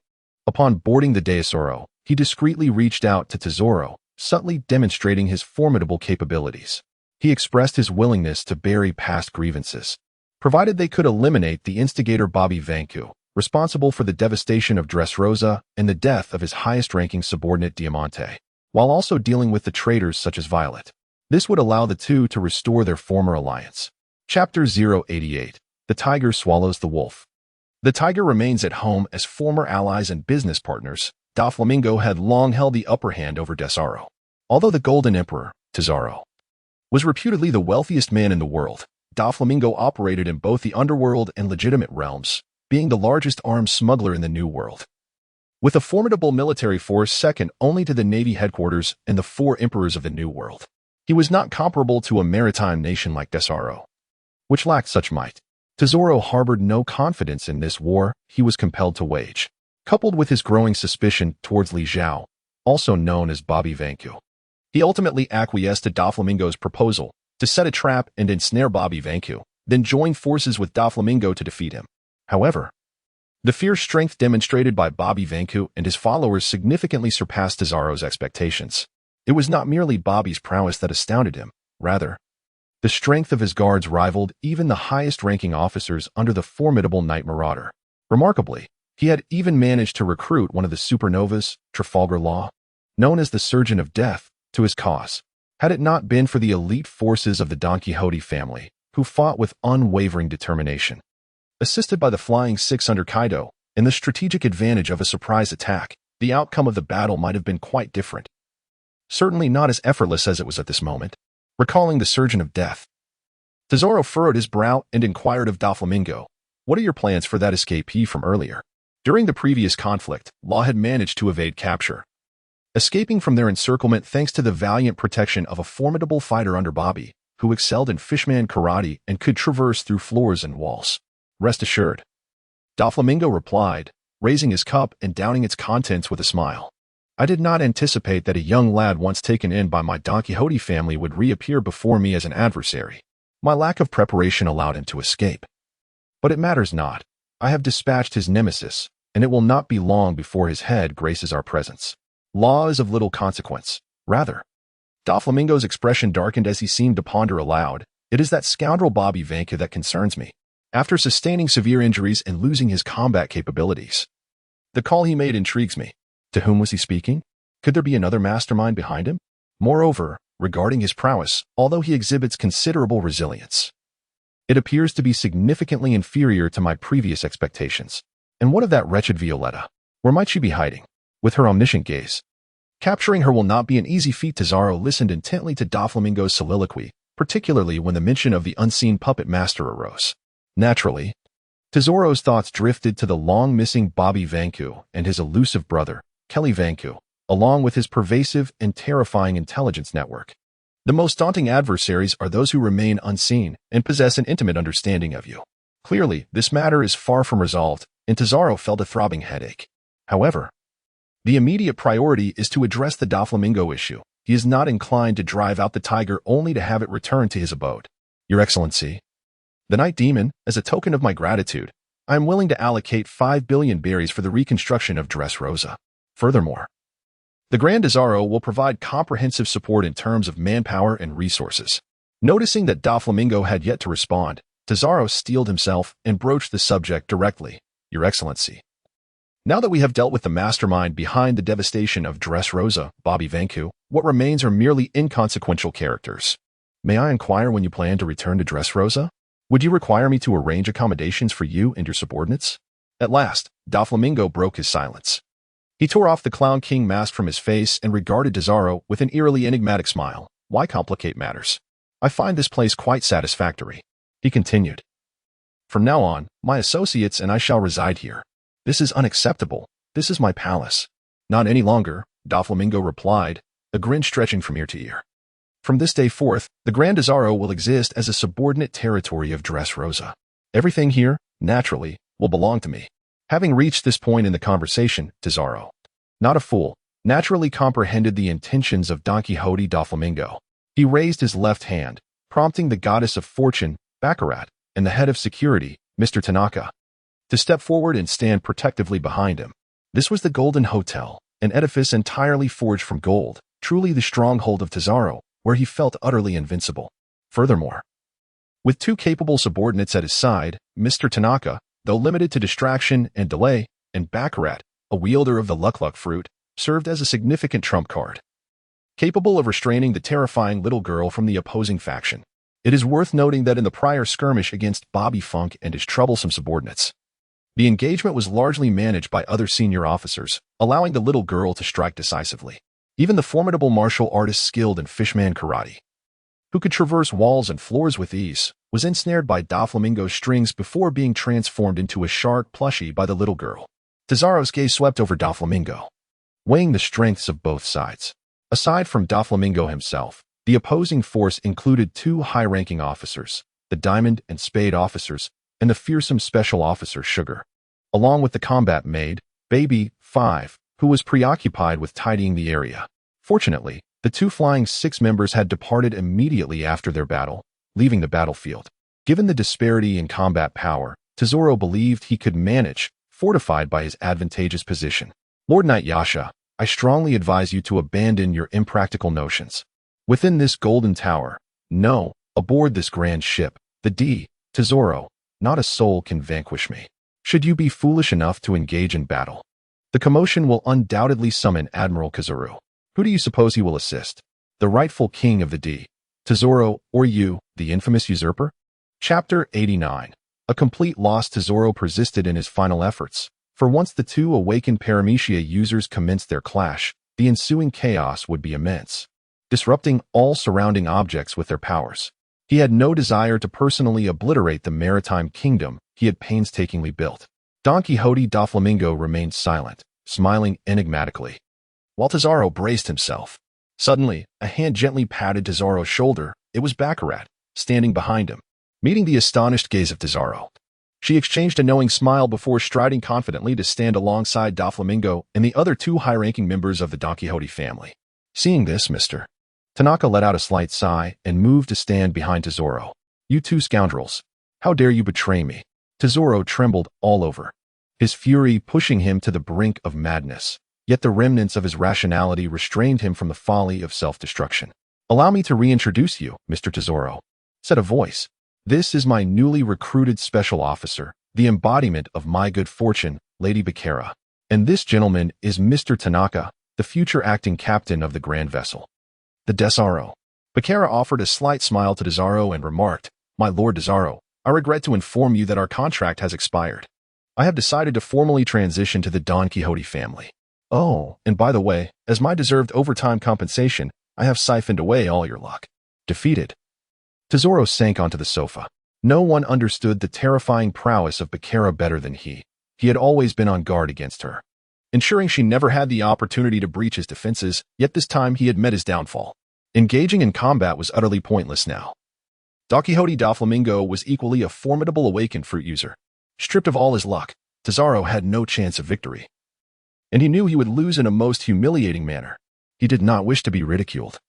Upon boarding the Deisoro, he discreetly reached out to Tesoro, subtly demonstrating his formidable capabilities. He expressed his willingness to bury past grievances, provided they could eliminate the instigator Bobby Vanku, responsible for the devastation of Dressrosa and the death of his highest-ranking subordinate Diamante, while also dealing with the traitors such as Violet. This would allow the two to restore their former alliance. Chapter 088. The Tiger Swallows the Wolf. The Tiger remains at home as former allies and business partners. Doflamingo had long held the upper hand over Tesoro. Although the Golden Emperor, Tesoro, was reputedly the wealthiest man in the world, Doflamingo operated in both the underworld and legitimate realms, being the largest arms smuggler in the New World. With a formidable military force second only to the Navy headquarters and the four emperors of the New World, he was not comparable to a maritime nation like Tesoro, which lacked such might. Tesoro harbored no confidence in this war he was compelled to wage, coupled with his growing suspicion towards Li Zhao, also known as Bobby Vanku. He ultimately acquiesced to Doflamingo's proposal to set a trap and ensnare Bobby Vanku, then join forces with Doflamingo to defeat him. However, the fierce strength demonstrated by Bobby Vanku and his followers significantly surpassed Tesoro's expectations. It was not merely Bobby's prowess that astounded him, rather, the strength of his guards rivaled even the highest-ranking officers under the formidable Night Marauder. Remarkably, he had even managed to recruit one of the supernovas, Trafalgar Law, known as the Surgeon of Death, to his cause. Had it not been for the elite forces of the Don Quixote family, who fought with unwavering determination, assisted by the Flying Six under Kaido, and the strategic advantage of a surprise attack, the outcome of the battle might have been quite different. Certainly not as effortless as it was at this moment. Recalling the Surgeon of Death, Tesoro furrowed his brow and inquired of Doflamingo, "What are your plans for that escapee from earlier?" During the previous conflict, Law had managed to evade capture, escaping from their encirclement thanks to the valiant protection of a formidable fighter under Bobby, who excelled in fishman karate and could traverse through floors and walls. "Rest assured," Doflamingo replied, raising his cup and downing its contents with a smile. "I did not anticipate that a young lad once taken in by my Don Quixote family would reappear before me as an adversary. My lack of preparation allowed him to escape. But it matters not. I have dispatched his nemesis, and it will not be long before his head graces our presence. Law is of little consequence. Rather," Doflamingo's expression darkened as he seemed to ponder aloud, "it is that scoundrel Bobby Vanku that concerns me. After sustaining severe injuries and losing his combat capabilities, the call he made intrigues me. To whom was he speaking? Could there be another mastermind behind him? Moreover, regarding his prowess, although he exhibits considerable resilience, it appears to be significantly inferior to my previous expectations. And what of that wretched Violetta? Where might she be hiding? With her omniscient gaze, capturing her will not be an easy feat." Tesoro listened intently to Doflamingo's soliloquy, particularly when the mention of the unseen puppet master arose. Naturally, Tesoro's thoughts drifted to the long-missing Bobby Vanku and his elusive brother, Kelly Vanku, along with his pervasive and terrifying intelligence network. The most daunting adversaries are those who remain unseen and possess an intimate understanding of you. Clearly, this matter is far from resolved, and Tesoro felt a throbbing headache. However, the immediate priority is to address the Doflamingo issue. He is not inclined to drive out the tiger only to have it return to his abode. "Your Excellency, the Night Demon, as a token of my gratitude, I am willing to allocate 5 billion berries for the reconstruction of Dressrosa. Furthermore, the Grand Tesoro will provide comprehensive support in terms of manpower and resources." Noticing that Doflamingo had yet to respond, Tesoro steeled himself and broached the subject directly. "Your Excellency, now that we have dealt with the mastermind behind the devastation of Dressrosa, Bobby Vanku, what remains are merely inconsequential characters. May I inquire when you plan to return to Dressrosa? Would you require me to arrange accommodations for you and your subordinates?" At last, Doflamingo broke his silence. He tore off the Clown King mask from his face and regarded Tesoro with an eerily enigmatic smile. "Why complicate matters? I find this place quite satisfactory," he continued. "From now on, my associates and I shall reside here. This is unacceptable. This is my palace." "Not any longer," Doflamingo replied, a grin stretching from ear to ear. "From this day forth, the Grand Tesoro will exist as a subordinate territory of Dressrosa. Everything here, naturally, will belong to me." Having reached this point in the conversation, Tesoro, not a fool, naturally comprehended the intentions of Don Quixote Doflamingo. He raised his left hand, prompting the goddess of fortune, Baccarat, and the head of security, Mr. Tanaka, to step forward and stand protectively behind him. This was the Golden Hotel, an edifice entirely forged from gold, truly the stronghold of Tesoro, where he felt utterly invincible. Furthermore, with two capable subordinates at his side, Mr. Tanaka, though limited to distraction and delay, and Baccarat, a wielder of the Luck fruit, served as a significant trump card, capable of restraining the terrifying little girl from the opposing faction. It is worth noting that in the prior skirmish against Bobby Funk and his troublesome subordinates, the engagement was largely managed by other senior officers, allowing the little girl to strike decisively. Even the formidable martial artist skilled in fishman karate, who could traverse walls and floors with ease, was ensnared by Doflamingo's strings before being transformed into a shark plushie by the little girl. Tesoro's gaze swept over Doflamingo, weighing the strengths of both sides. Aside from Doflamingo himself, the opposing force included two high-ranking officers, the Diamond and Spade officers, and the fearsome Special Officer Sugar, along with the combat maid, Baby 5, who was preoccupied with tidying the area. Fortunately, the two Flying Six members had departed immediately after their battle, leaving the battlefield. Given the disparity in combat power, Tesoro believed he could manage, fortified by his advantageous position. Lord Knight Yasha, I strongly advise you to abandon your impractical notions. Within this golden tower, no, aboard this grand ship, the D, Tesoro, not a soul can vanquish me. Should you be foolish enough to engage in battle, the commotion will undoubtedly summon Admiral Kazuru. Who do you suppose he will assist? The rightful king of the D, Tesoro, or you, the infamous usurper? Chapter 89. A complete loss. Tesoro persisted in his final efforts. For once the two awakened Paramecia users commenced their clash, the ensuing chaos would be immense, disrupting all surrounding objects with their powers. He had no desire to personally obliterate the maritime kingdom he had painstakingly built. Don Quixote Doflamingo remained silent, smiling enigmatically, while Tesoro braced himself. Suddenly, a hand gently patted Tesoro's shoulder. It was Baccarat, standing behind him. Meeting the astonished gaze of Tesoro, she exchanged a knowing smile before striding confidently to stand alongside Doflamingo and the other two high-ranking members of the Don Quixote family. Seeing this, Mr. Tanaka let out a slight sigh and moved to stand behind Tesoro. You two scoundrels, how dare you betray me? Tesoro trembled all over, his fury pushing him to the brink of madness. Yet the remnants of his rationality restrained him from the folly of self-destruction. Allow me to reintroduce you, Mr. Tesoro, said a voice. This is my newly recruited special officer, the embodiment of my good fortune, Lady Baccara. And this gentleman is Mr. Tanaka, the future acting captain of the grand vessel, the Desaro. Baccara offered a slight smile to Tesoro and remarked, My Lord Tesoro, I regret to inform you that our contract has expired. I have decided to formally transition to the Don Quixote family. Oh, and by the way, as my deserved overtime compensation, I have siphoned away all your luck. Defeated. Tesoro sank onto the sofa. No one understood the terrifying prowess of Baccara better than he. He had always been on guard against her, ensuring she never had the opportunity to breach his defenses, yet this time he had met his downfall. Engaging in combat was utterly pointless now. Don Quixote Doflamingo was equally a formidable awakened fruit user. Stripped of all his luck, Tesoro had no chance of victory, and he knew he would lose in a most humiliating manner. He did not wish to be ridiculed,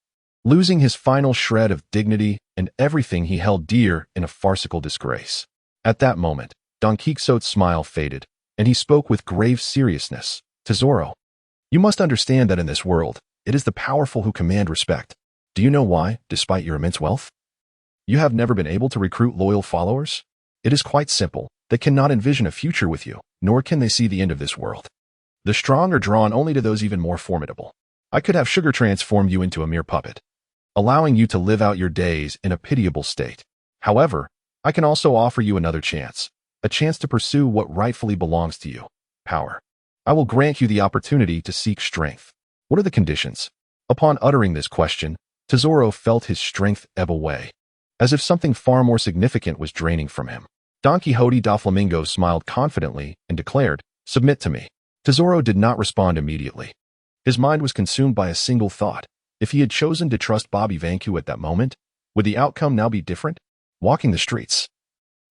losing his final shred of dignity and everything he held dear in a farcical disgrace. At that moment, Don Quixote's smile faded, and he spoke with grave seriousness. Tesoro, you must understand that in this world, it is the powerful who command respect. Do you know why, despite your immense wealth, you have never been able to recruit loyal followers? It is quite simple. They cannot envision a future with you, nor can they see the end of this world. The strong are drawn only to those even more formidable. I could have Sugar transform you into a mere puppet, allowing you to live out your days in a pitiable state. However, I can also offer you another chance, a chance to pursue what rightfully belongs to you, power. I will grant you the opportunity to seek strength. What are the conditions? Upon uttering this question, Tesoro felt his strength ebb away, as if something far more significant was draining from him. Don Quixote Doflamingo smiled confidently and declared, Submit to me. Tesoro did not respond immediately. His mind was consumed by a single thought. If he had chosen to trust Bobby Vanku at that moment, would the outcome now be different? Walking the streets,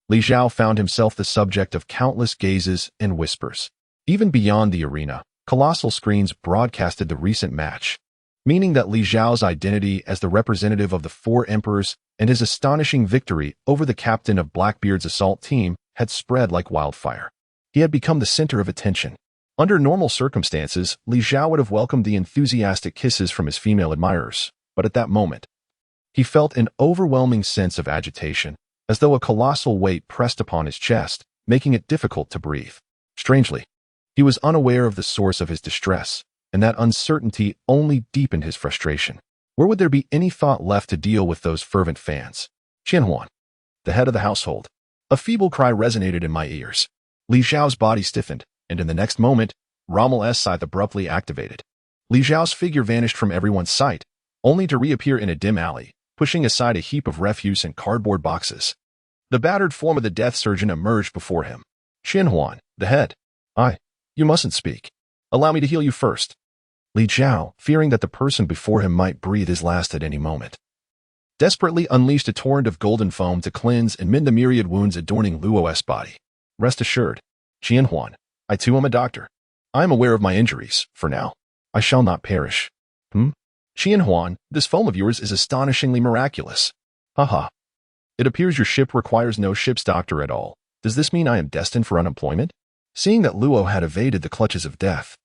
Li Zhao found himself the subject of countless gazes and whispers. Even beyond the arena, colossal screens broadcasted the recent match, meaning that Li Zhao's identity as the representative of the four emperors and his astonishing victory over the captain of Blackbeard's assault team had spread like wildfire. He had become the center of attention. Under normal circumstances, Li Zhao would have welcomed the enthusiastic kisses from his female admirers, but at that moment, he felt an overwhelming sense of agitation, as though a colossal weight pressed upon his chest, making it difficult to breathe. Strangely, he was unaware of the source of his distress, and that uncertainty only deepened his frustration. Where would there be any thought left to deal with those fervent fans? Qianhuan, the head of the household. A feeble cry resonated in my ears. Li Zhao's body stiffened, and in the next moment, Rommel's scythe abruptly activated. Li Zhao's figure vanished from everyone's sight, only to reappear in a dim alley, pushing aside a heap of refuse and cardboard boxes. The battered form of the death surgeon emerged before him. Qianhuan, the head. You mustn't speak. Allow me to heal you first. Li Zhao, fearing that the person before him might breathe his last at any moment, desperately unleashed a torrent of golden foam to cleanse and mend the myriad wounds adorning Luo's body. Rest assured, Qianhuan, I too am a doctor. I am aware of my injuries, for now. I shall not perish. Qianhuan, this foam of yours is astonishingly miraculous. Haha. It appears your ship requires no ship's doctor at all. Does this mean I am destined for unemployment? Seeing that Luo had evaded the clutches of death,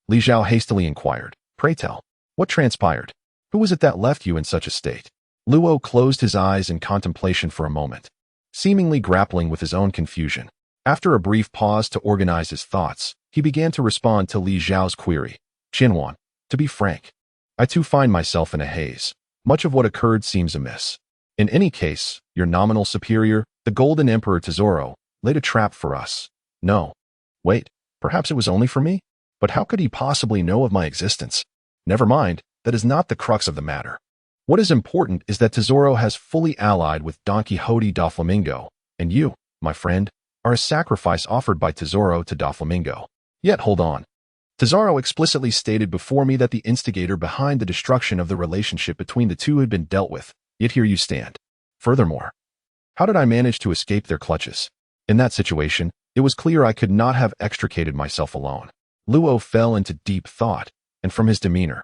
Li Zhao hastily inquired, Pray tell, what transpired? Who was it that left you in such a state? Luo closed his eyes in contemplation for a moment, seemingly grappling with his own confusion. After a brief pause to organize his thoughts, he began to respond to Li Zhao's query. Qianhuan, to be frank, I too find myself in a haze. Much of what occurred seems amiss. In any case, your nominal superior, the Golden Emperor Tesoro, laid a trap for us. No. Wait, perhaps it was only for me? But how could he possibly know of my existence? Never mind, that is not the crux of the matter. What is important is that Tesoro has fully allied with Don Quixote Doflamingo, and you, my friend, are a sacrifice offered by Tesoro to Doflamingo. Yet hold on. Tesoro explicitly stated before me that the instigator behind the destruction of the relationship between the two had been dealt with, yet here you stand. Furthermore, how did I manage to escape their clutches? In that situation, it was clear I could not have extricated myself alone. Luo fell into deep thought, and from his demeanor,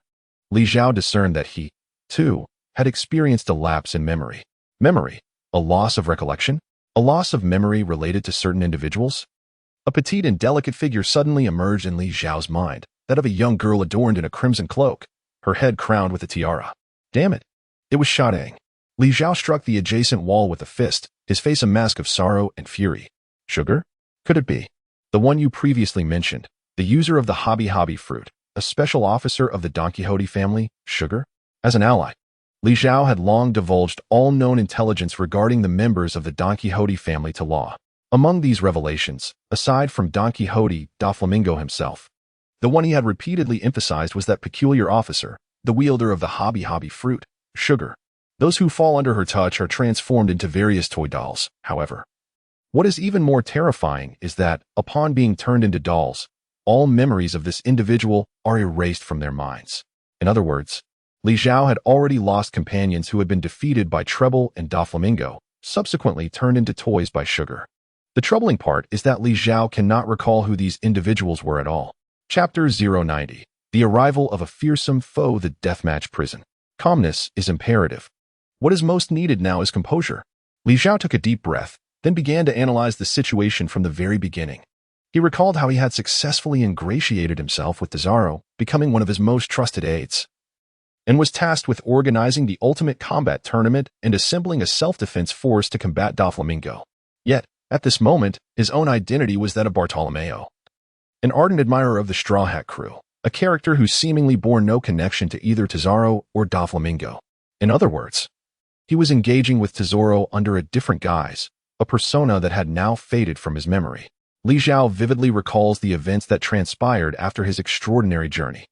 Li Zhao discerned that he, too, had experienced a lapse in memory. Memory? A loss of recollection? A loss of memory related to certain individuals? A petite and delicate figure suddenly emerged in Li Zhao's mind, that of a young girl adorned in a crimson cloak, her head crowned with a tiara. Damn it! It was Shadang. Li Zhao struck the adjacent wall with a fist, his face a mask of sorrow and fury. Sugar? Could it be? The one you previously mentioned, the user of the hobby fruit, a special officer of the Don Quixote family, Sugar? As an ally, Li Zhao had long divulged all known intelligence regarding the members of the Don Quixote family to Law. Among these revelations, aside from Don Quixote Doflamingo himself, the one he had repeatedly emphasized was that peculiar officer, the wielder of the hobby fruit, Sugar. Those who fall under her touch are transformed into various toy dolls, however. What is even more terrifying is that, upon being turned into dolls, all memories of this individual are erased from their minds. In other words, Li Zhao had already lost companions who had been defeated by Treble and Doflamingo, subsequently turned into toys by Sugar. The troubling part is that Li Zhao cannot recall who these individuals were at all. Chapter 090. The arrival of a fearsome foe, the deathmatch prison. Calmness is imperative. What is most needed now is composure. Li Zhao took a deep breath, then began to analyze the situation from the very beginning. He recalled how he had successfully ingratiated himself with Tesoro, becoming one of his most trusted aides, and was tasked with organizing the ultimate combat tournament and assembling a self-defense force to combat Doflamingo. Yet, at this moment, his own identity was that of Bartolomeo, an ardent admirer of the Straw Hat crew, a character who seemingly bore no connection to either Tesoro or Doflamingo. In other words, he was engaging with Tesoro under a different guise, a persona that had now faded from his memory. Li Zhao vividly recalls the events that transpired after his extraordinary journey.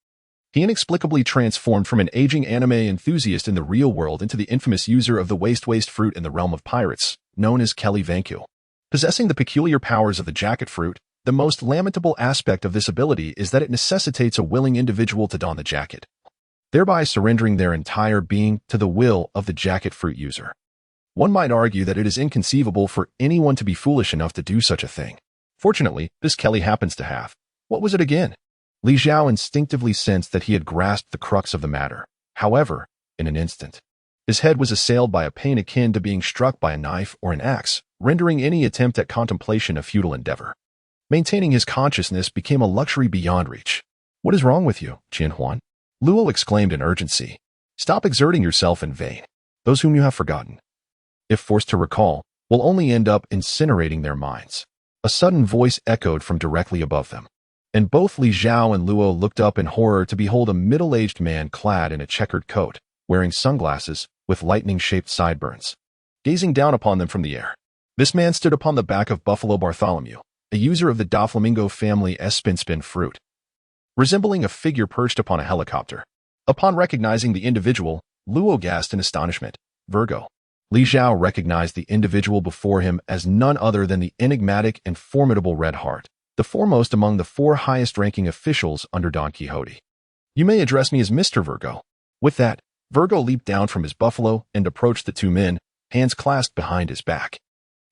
He inexplicably transformed from an aging anime enthusiast in the real world into the infamous user of the waste fruit in the realm of pirates, known as Kelly Vanku. Possessing the peculiar powers of the jacket fruit, the most lamentable aspect of this ability is that it necessitates a willing individual to don the jacket, thereby surrendering their entire being to the will of the jacket fruit user. One might argue that it is inconceivable for anyone to be foolish enough to do such a thing. Fortunately, this Kelly happens to have. What was it again? Li Zhao instinctively sensed that he had grasped the crux of the matter. However, in an instant, His head was assailed by a pain akin to being struck by a knife or an axe, rendering any attempt at contemplation a futile endeavor. Maintaining his consciousness became a luxury beyond reach. "What is wrong with you, Qin Huan?" Luo exclaimed in urgency. "Stop exerting yourself in vain. Those whom you have forgotten, if forced to recall, will only end up incinerating their minds." A sudden voice echoed from directly above them, and both Li Zhao and Luo looked up in horror to behold a middle-aged man clad in a checkered coat, wearing sunglasses with lightning-shaped sideburns, gazing down upon them from the air. This man stood upon the back of Buffalo Bartholomew, a user of the Doflamingo family spin fruit, resembling a figure perched upon a helicopter. Upon recognizing the individual, Luo gasped in astonishment. "Virgo." Li Zhao recognized the individual before him as none other than the enigmatic and formidable Red Heart, the foremost among the 4 highest-ranking officials under Don Quixote. "You may address me as Mr. Virgo." With that, Virgo leaped down from his buffalo and approached the 2 men, hands clasped behind his back.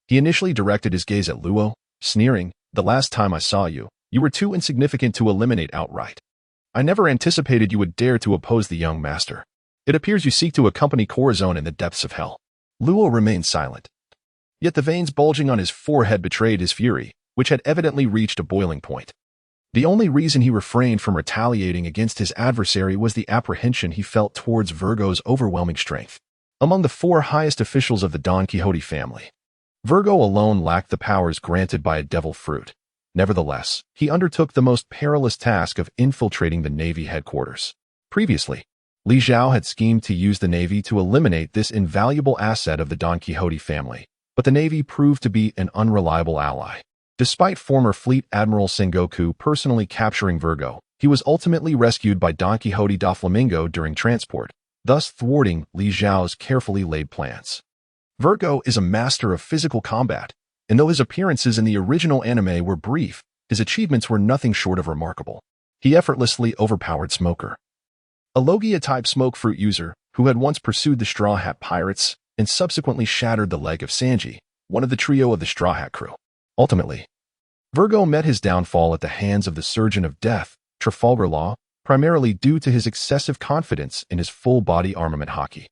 He initially directed his gaze at Luo, sneering, "The last time I saw you, you were too insignificant to eliminate outright. I never anticipated you would dare to oppose the young master. It appears you seek to accompany Corazon in the depths of hell." Luo remained silent. Yet the veins bulging on his forehead betrayed his fury, which had evidently reached a boiling point. The only reason he refrained from retaliating against his adversary was the apprehension he felt towards Virgo's overwhelming strength. Among the 4 highest officials of the Don Quixote family, Virgo alone lacked the powers granted by a devil fruit. Nevertheless, he undertook the most perilous task of infiltrating the Navy headquarters. Previously, Li Zhao had schemed to use the Navy to eliminate this invaluable asset of the Don Quixote family, but the Navy proved to be an unreliable ally. Despite former Fleet Admiral Sengoku personally capturing Virgo, he was ultimately rescued by Don Quixote Doflamingo during transport, thus thwarting Li Zhao's carefully laid plans. Virgo is a master of physical combat, and though his appearances in the original anime were brief, his achievements were nothing short of remarkable. He effortlessly overpowered Smoker, a Logia-type smoke fruit user who had once pursued the Straw Hat Pirates and subsequently shattered the leg of Sanji, one of the trio of the Straw Hat crew. Ultimately, Virgo met his downfall at the hands of the Surgeon of Death, Trafalgar Law, primarily due to his excessive confidence in his full-body armament haki.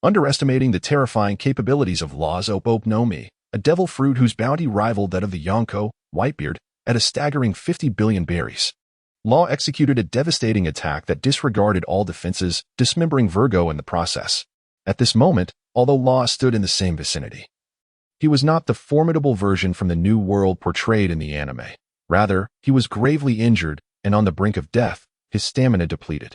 Underestimating the terrifying capabilities of Law's Opop no Mi, a devil fruit whose bounty rivaled that of the Yonko, Whitebeard, at a staggering 50 billion berries. Law executed a devastating attack that disregarded all defenses, dismembering Virgo in the process. At this moment, although Law stood in the same vicinity, he was not the formidable version from the New World portrayed in the anime. Rather, he was gravely injured and on the brink of death, his stamina depleted.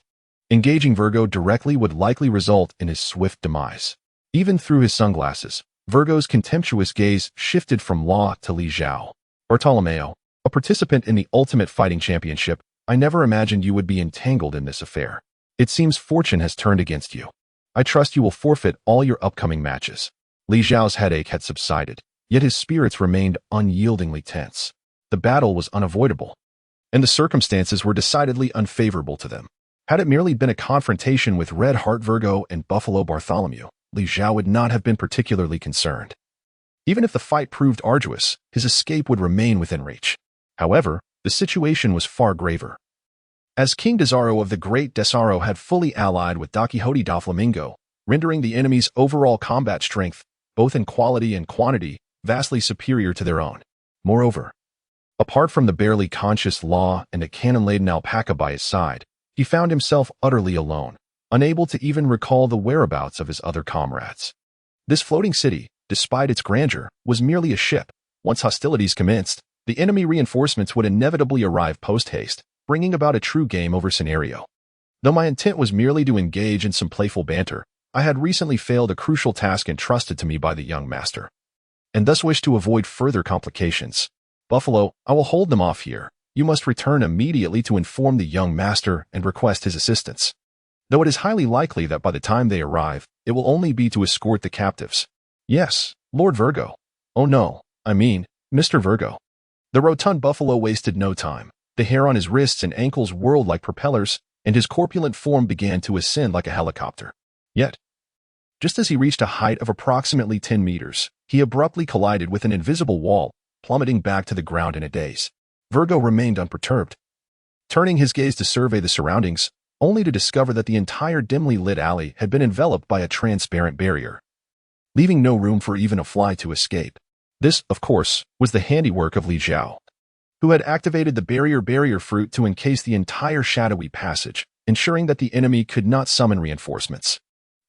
Engaging Virgo directly would likely result in his swift demise. Even through his sunglasses, Virgo's contemptuous gaze shifted from Law to Li Zhao. "Bartolomeo, a participant in the Ultimate Fighting Championship, I never imagined you would be entangled in this affair. It seems fortune has turned against you. I trust you will forfeit all your upcoming matches." Li Zhao's headache had subsided, yet his spirits remained unyieldingly tense. The battle was unavoidable, and the circumstances were decidedly unfavorable to them. Had it merely been a confrontation with Red Heart Virgo and Buffalo Bartholomew, Li Zhao would not have been particularly concerned. Even if the fight proved arduous, his escape would remain within reach. However, the situation was far graver. As King Desaro of the Great Desaro had fully allied with Don Quixote Doflamingo, rendering the enemy's overall combat strength, both in quality and quantity, vastly superior to their own. Moreover, apart from the barely conscious Law and a cannon-laden alpaca by his side, he found himself utterly alone, unable to even recall the whereabouts of his other comrades. This floating city, despite its grandeur, was merely a ship. Once hostilities commenced, the enemy reinforcements would inevitably arrive post-haste, bringing about a true game-over scenario. Though my intent was merely to engage in some playful banter, I had recently failed a crucial task entrusted to me by the young master, and thus wished to avoid further complications. "Buffalo, I will hold them off here. You must return immediately to inform the young master and request his assistance. Though it is highly likely that by the time they arrive, it will only be to escort the captives." "Yes, Lord Virgo." "Oh no, I mean, Mr. Virgo." The rotund buffalo wasted no time. The hair on his wrists and ankles whirled like propellers, and his corpulent form began to ascend like a helicopter. Yet, just as he reached a height of approximately 10 meters, he abruptly collided with an invisible wall, plummeting back to the ground in a daze. Virgo remained unperturbed. Turning his gaze to survey the surroundings, only to discover that the entire dimly lit alley had been enveloped by a transparent barrier, leaving no room for even a fly to escape. This, of course, was the handiwork of Li Zhao, who had activated the barrier fruit to encase the entire shadowy passage, ensuring that the enemy could not summon reinforcements.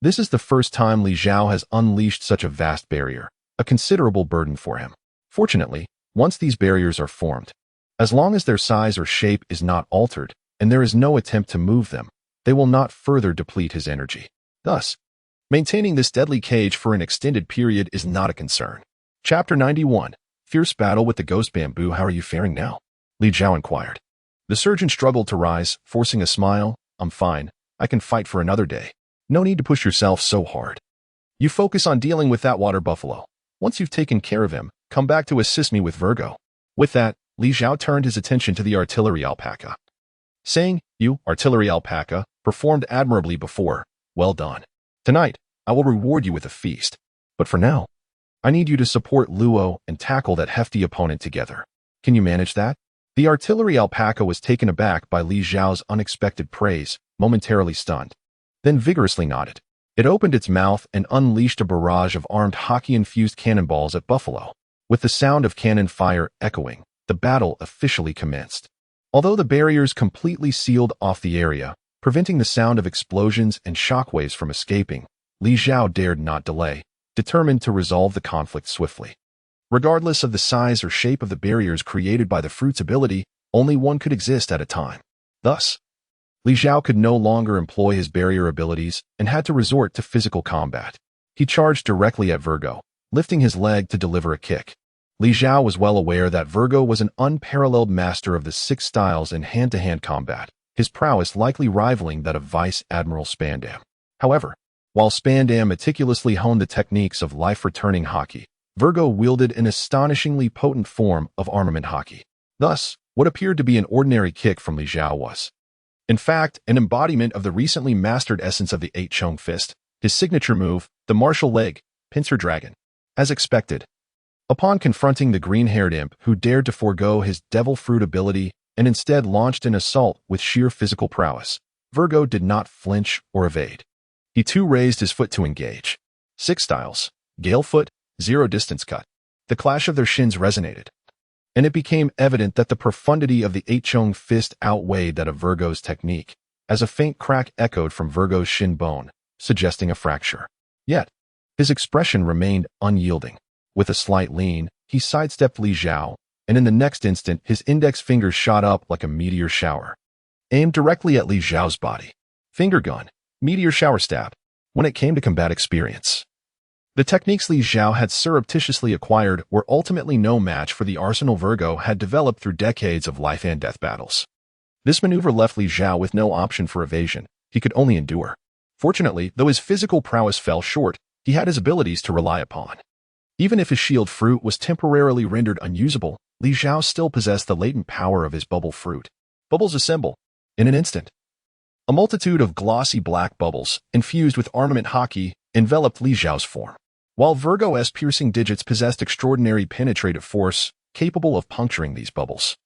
This is the first time Li Zhao has unleashed such a vast barrier, a considerable burden for him. Fortunately, once these barriers are formed, as long as their size or shape is not altered, and there is no attempt to move them, they will not further deplete his energy. Thus, maintaining this deadly cage for an extended period is not a concern. Chapter 91. Fierce Battle with the Ghost Bamboo. How are you faring now? Li Zhao inquired. The surgeon struggled to rise, forcing a smile. I'm fine. I can fight for another day. No need to push yourself so hard. You focus on dealing with that water buffalo. Once you've taken care of him, come back to assist me with Virgo. With that, Li Zhao turned his attention to the artillery alpaca, saying, You, artillery alpaca, performed admirably before. Well done. Tonight, I will reward you with a feast. But for now, I need you to support Luo and tackle that hefty opponent together. Can you manage that? The artillery alpaca was taken aback by Li Zhao's unexpected praise, momentarily stunned, then vigorously nodded. It opened its mouth and unleashed a barrage of armed hockey-infused cannonballs at Buffalo. With the sound of cannon fire echoing, the battle officially commenced. Although the barriers completely sealed off the area, preventing the sound of explosions and shockwaves from escaping, Li Zhao dared not delay, determined to resolve the conflict swiftly. Regardless of the size or shape of the barriers created by the fruit's ability, only one could exist at a time. Thus, Li Zhao could no longer employ his barrier abilities and had to resort to physical combat. He charged directly at Virgo, lifting his leg to deliver a kick. Li Zhao was well aware that Virgo was an unparalleled master of the 6 styles in hand-to-hand combat, his prowess likely rivaling that of Vice Admiral Spandam. However, while Spandam meticulously honed the techniques of life-returning hockey, Virgo wielded an astonishingly potent form of armament hockey. Thus, what appeared to be an ordinary kick from Li Zhao was, in fact, an embodiment of the recently mastered essence of the 8-Chong fist, his signature move, the martial leg, pincer dragon. As expected, upon confronting the green-haired imp who dared to forego his devil fruit ability and instead launched an assault with sheer physical prowess, Virgo did not flinch or evade. He too raised his foot to engage. 6 styles, gale foot, 0 distance cut. The clash of their shins resonated, and it became evident that the profundity of the 8-Chong fist outweighed that of Virgo's technique, as a faint crack echoed from Virgo's shin bone, suggesting a fracture. Yet, his expression remained unyielding. With a slight lean, he sidestepped Li Zhao, and in the next instant his index fingers shot up like a meteor shower, aimed directly at Li Zhao's body. Finger gun, meteor shower stab. When it came to combat experience, the techniques Li Zhao had surreptitiously acquired were ultimately no match for the arsenal Virgo had developed through decades of life and death battles. This maneuver left Li Zhao with no option for evasion. He could only endure. Fortunately, though his physical prowess fell short, he had his abilities to rely upon. Even if his shield fruit was temporarily rendered unusable, Li Zhao still possessed the latent power of his bubble fruit. Bubbles assemble. In an instant, a multitude of glossy black bubbles, infused with armament hockey, enveloped Li Zhao's form. While Virgo's piercing digits possessed extraordinary penetrative force, capable of puncturing these bubbles,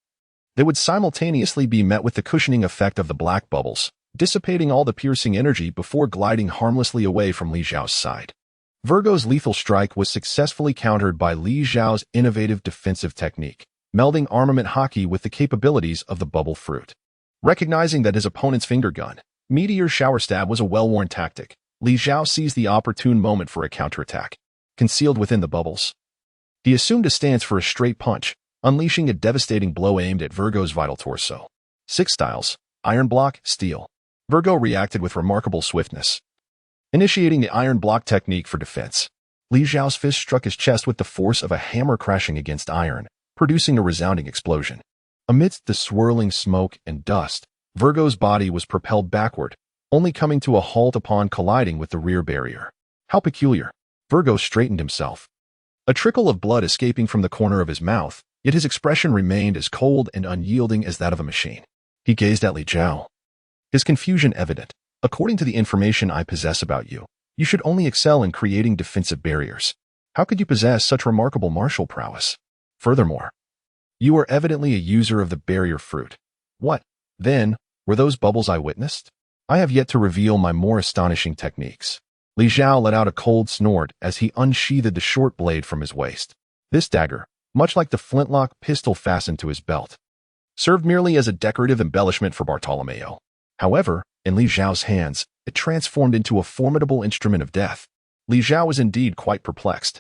they would simultaneously be met with the cushioning effect of the black bubbles, dissipating all the piercing energy before gliding harmlessly away from Li Zhao's side. Virgo's lethal strike was successfully countered by Li Zhao's innovative defensive technique, melding armament hockey with the capabilities of the bubble fruit. Recognizing that his opponent's finger gun, meteor shower stab, was a well-worn tactic, Li Zhao seized the opportune moment for a counterattack. Concealed within the bubbles, he assumed a stance for a straight punch, unleashing a devastating blow aimed at Virgo's vital torso. 6 styles, iron block, steel. Virgo reacted with remarkable swiftness, initiating the iron block technique for defense. Li Zhao's fist struck his chest with the force of a hammer crashing against iron, producing a resounding explosion. Amidst the swirling smoke and dust, Virgo's body was propelled backward, only coming to a halt upon colliding with the rear barrier. How peculiar. Virgo straightened himself, a trickle of blood escaping from the corner of his mouth, yet his expression remained as cold and unyielding as that of a machine. He gazed at Li Zhao, his confusion evident. According to the information I possess about you, you should only excel in creating defensive barriers. How could you possess such remarkable martial prowess? Furthermore, you are evidently a user of the barrier fruit. What, then, were those bubbles I witnessed? I have yet to reveal my more astonishing techniques. Li Zhao let out a cold snort as he unsheathed the short blade from his waist. This dagger, much like the flintlock pistol fastened to his belt, served merely as a decorative embellishment for Bartolomeo. However, in Li Zhao's hands, it transformed into a formidable instrument of death. Li Zhao was indeed quite perplexed.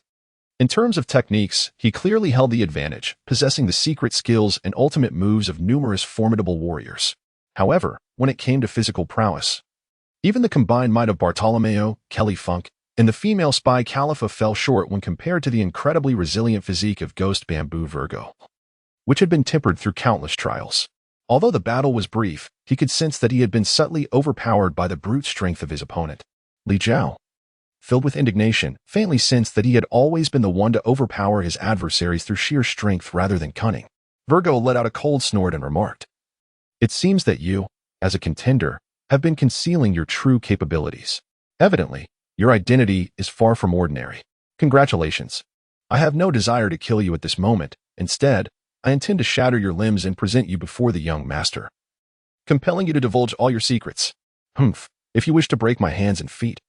In terms of techniques, he clearly held the advantage, possessing the secret skills and ultimate moves of numerous formidable warriors. However, when it came to physical prowess, even the combined might of Bartolomeo, Kelly Funk, and the female spy Khalifa fell short when compared to the incredibly resilient physique of Ghost Bamboo Virgo, which had been tempered through countless trials. Although the battle was brief, he could sense that he had been subtly overpowered by the brute strength of his opponent. Li Zhao, filled with indignation, faintly sensed that he had always been the one to overpower his adversaries through sheer strength rather than cunning. Virgo let out a cold snort and remarked, "It seems that you, as a contender, have been concealing your true capabilities. Evidently, your identity is far from ordinary. Congratulations. I have no desire to kill you at this moment. Instead, I intend to shatter your limbs and present you before the young master, compelling you to divulge all your secrets. If you wish to break my hands and feet.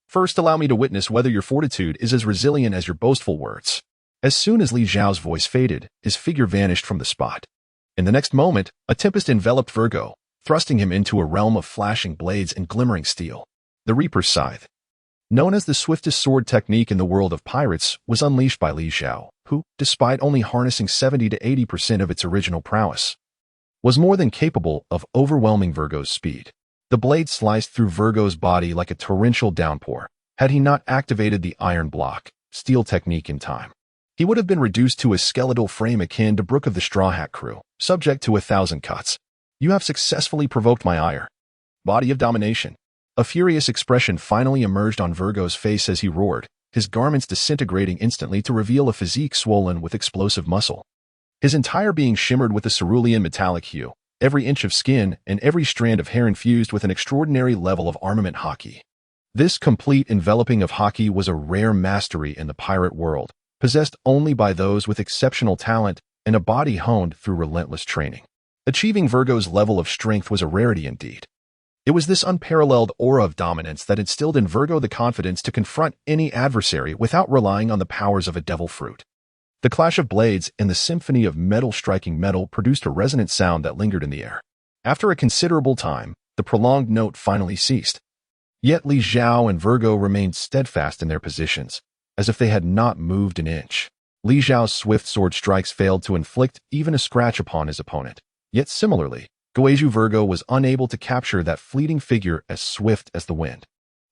First, allow me to witness whether your fortitude is as resilient as your boastful words." As soon as Li Zhao's voice faded, his figure vanished from the spot. In the next moment, a tempest enveloped Virgo, thrusting him into a realm of flashing blades and glimmering steel. The Reaper's Scythe, known as the swiftest sword technique in the world of pirates, was unleashed by Li Zhao, who, despite only harnessing 70 to 80% of its original prowess, was more than capable of overwhelming Virgo's speed. The blade sliced through Virgo's body like a torrential downpour. Had he not activated the iron block, steel technique in time, he would have been reduced to a skeletal frame akin to Brook of the Straw Hat crew, subject to 1,000 cuts. You have successfully provoked my ire. Body of domination. A furious expression finally emerged on Virgo's face as he roared, his garments disintegrating instantly to reveal a physique swollen with explosive muscle. His entire being shimmered with a cerulean metallic hue, every inch of skin and every strand of hair infused with an extraordinary level of armament haki. This complete enveloping of haki was a rare mastery in the pirate world, possessed only by those with exceptional talent and a body honed through relentless training. Achieving Virgo's level of strength was a rarity indeed. It was this unparalleled aura of dominance that instilled in Virgo the confidence to confront any adversary without relying on the powers of a devil fruit. The clash of blades and the symphony of metal striking metal produced a resonant sound that lingered in the air. After a considerable time, the prolonged note finally ceased. Yet Li Zhao and Virgo remained steadfast in their positions, as if they had not moved an inch. Li Zhao's swift sword strikes failed to inflict even a scratch upon his opponent. Yet similarly, Goeju Virgo was unable to capture that fleeting figure as swift as the wind.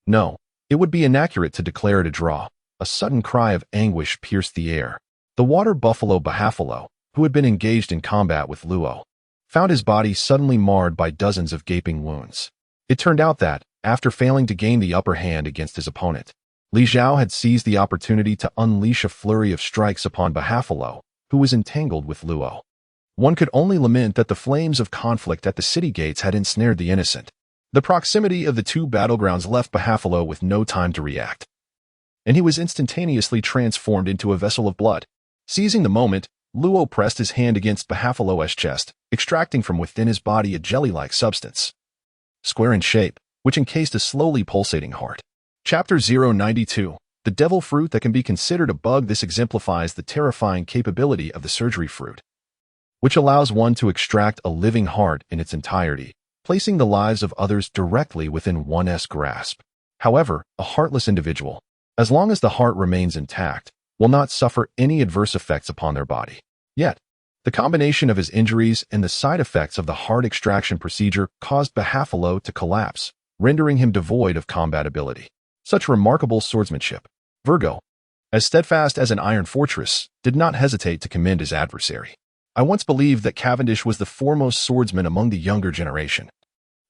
No, it would be inaccurate to declare it a draw. A sudden cry of anguish pierced the air. The water buffalo Bahafalo, who had been engaged in combat with Luo, found his body suddenly marred by dozens of gaping wounds. It turned out that, after failing to gain the upper hand against his opponent, Li Zhao had seized the opportunity to unleash a flurry of strikes upon Bahafalo, who was entangled with Luo. One could only lament that the flames of conflict at the city gates had ensnared the innocent. The proximity of the two battlegrounds left Bahafalo with no time to react, and he was instantaneously transformed into a vessel of blood. Seizing the moment, Luo pressed his hand against Bahafalo's chest, extracting from within his body a jelly-like substance, square in shape, which encased a slowly pulsating heart. Chapter 092. The devil fruit that can be considered a bug. This exemplifies the terrifying capability of the surgery fruit, which allows one to extract a living heart in its entirety, placing the lives of others directly within one's grasp. However, a heartless individual, as long as the heart remains intact, will not suffer any adverse effects upon their body. Yet, the combination of his injuries and the side effects of the heart extraction procedure caused Bahafalo to collapse, rendering him devoid of combat ability. Such remarkable swordsmanship. Virgo, as steadfast as an iron fortress, did not hesitate to commend his adversary. I once believed that Cavendish was the foremost swordsman among the younger generation.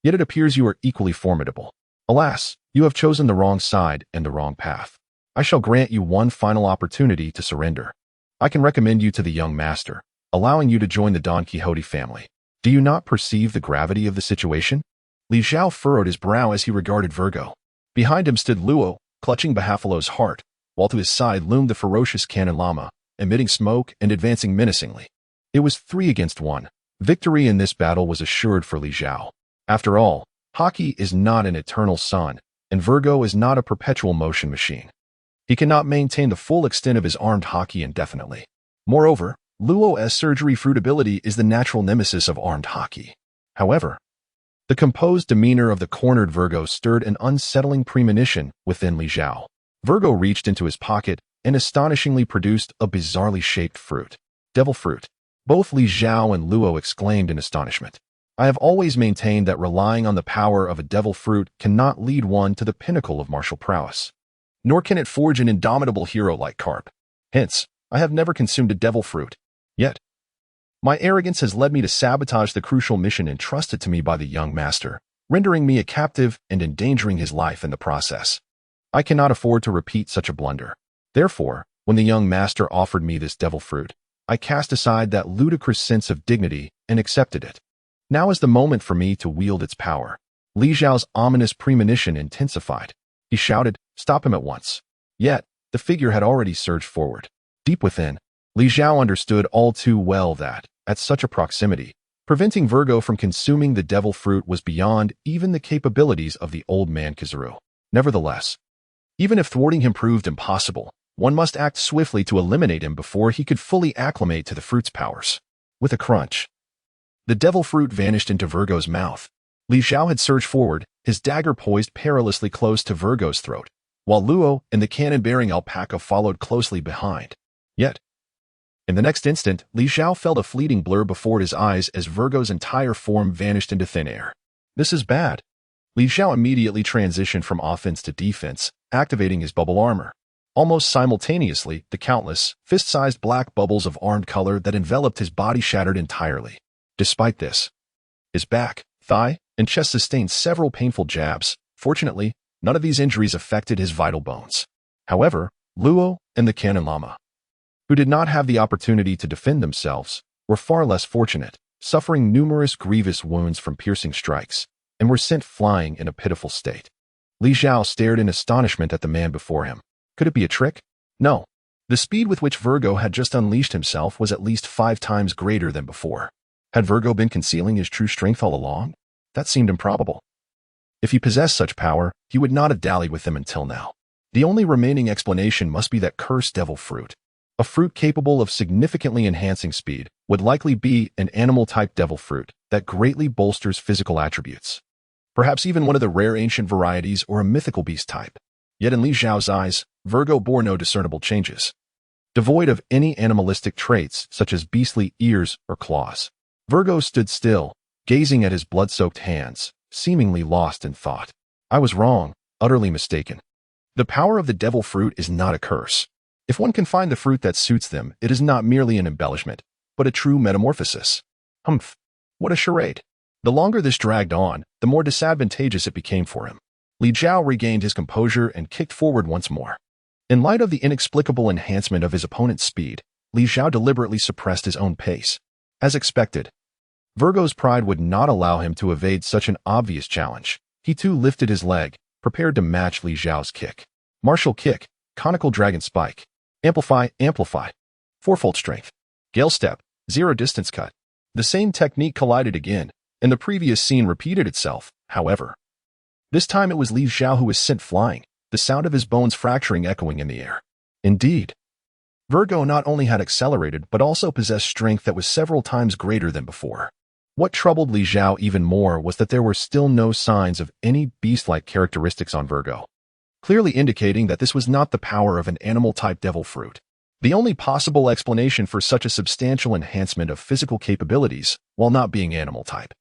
Yet it appears you are equally formidable. Alas, you have chosen the wrong side and the wrong path. I shall grant you one final opportunity to surrender. I can recommend you to the young master, allowing you to join the Don Quixote family. Do you not perceive the gravity of the situation? Li Zhao furrowed his brow as he regarded Virgo. Behind him stood Luo, clutching Bahafalo's heart, while to his side loomed the ferocious Cannon Lama, emitting smoke and advancing menacingly. It was 3 against 1. Victory in this battle was assured for Li Zhao. After all, Haki is not an eternal sun, and Virgo is not a perpetual motion machine. He cannot maintain the full extent of his armed Haki indefinitely. Moreover, Luo's surgery fruit ability is the natural nemesis of armed Haki. However, the composed demeanor of the cornered Virgo stirred an unsettling premonition within Li Zhao. Virgo reached into his pocket and astonishingly produced a bizarrely shaped fruit. Devil fruit. Both Li Zhao and Luo exclaimed in astonishment. I have always maintained that relying on the power of a devil fruit cannot lead one to the pinnacle of martial prowess. Nor can it forge an indomitable hero like Carp. Hence, I have never consumed a devil fruit. Yet, my arrogance has led me to sabotage the crucial mission entrusted to me by the young master, rendering me a captive and endangering his life in the process. I cannot afford to repeat such a blunder. Therefore, when the young master offered me this devil fruit, I cast aside that ludicrous sense of dignity and accepted it. Now is the moment for me to wield its power. Li Zhao's ominous premonition intensified. He shouted, "Stop him at once." Yet, the figure had already surged forward. Deep within, Li Zhao understood all too well that, at such a proximity, preventing Virgo from consuming the devil fruit was beyond even the capabilities of the old man Kizaru. Nevertheless, even if thwarting him proved impossible, one must act swiftly to eliminate him before he could fully acclimate to the fruit's powers. With a crunch, the devil fruit vanished into Virgo's mouth. Li Zhao had surged forward, his dagger poised perilously close to Virgo's throat, while Luo and the cannon-bearing alpaca followed closely behind. Yet, in the next instant, Li Zhao felt a fleeting blur before his eyes as Virgo's entire form vanished into thin air. This is bad. Li Zhao immediately transitioned from offense to defense, activating his bubble armor. Almost simultaneously, the countless, fist-sized black bubbles of armed color that enveloped his body shattered entirely. Despite this, his back, thigh, and chest sustained several painful jabs. Fortunately, none of these injuries affected his vital bones. However, Luo and the Cannon Lama, who did not have the opportunity to defend themselves, were far less fortunate, suffering numerous grievous wounds from piercing strikes, and were sent flying in a pitiful state. Li Zhao stared in astonishment at the man before him. Could it be a trick? No. The speed with which Virgo had just unleashed himself was at least 5 times greater than before. Had Virgo been concealing his true strength all along? That seemed improbable. If he possessed such power, he would not have dallied with them until now. The only remaining explanation must be that cursed devil fruit. A fruit capable of significantly enhancing speed would likely be an animal-type devil fruit that greatly bolsters physical attributes. Perhaps even one of the rare ancient varieties or a mythical beast type. Yet in Li Zhao's eyes, Virgo bore no discernible changes. Devoid of any animalistic traits such as beastly ears or claws, Virgo stood still, gazing at his blood-soaked hands, seemingly lost in thought. I was wrong, utterly mistaken. The power of the devil fruit is not a curse. If one can find the fruit that suits them, it is not merely an embellishment, but a true metamorphosis. Humph, what a charade. The longer this dragged on, the more disadvantageous it became for him. Li Zhao regained his composure and kicked forward once more. In light of the inexplicable enhancement of his opponent's speed, Li Zhao deliberately suppressed his own pace. As expected, Virgo's pride would not allow him to evade such an obvious challenge. He too lifted his leg, prepared to match Li Zhao's kick. Martial kick, conical dragon spike. Amplify, amplify. Fourfold strength. Gale step, zero distance cut. The same technique collided again, and the previous scene repeated itself, however. This time it was Li Zhao who was sent flying, the sound of his bones fracturing echoing in the air. Indeed, Virgo not only had accelerated but also possessed strength that was several times greater than before. What troubled Li Zhao even more was that there were still no signs of any beast-like characteristics on Virgo, clearly indicating that this was not the power of an animal-type devil fruit. The only possible explanation for such a substantial enhancement of physical capabilities, while not being animal-type,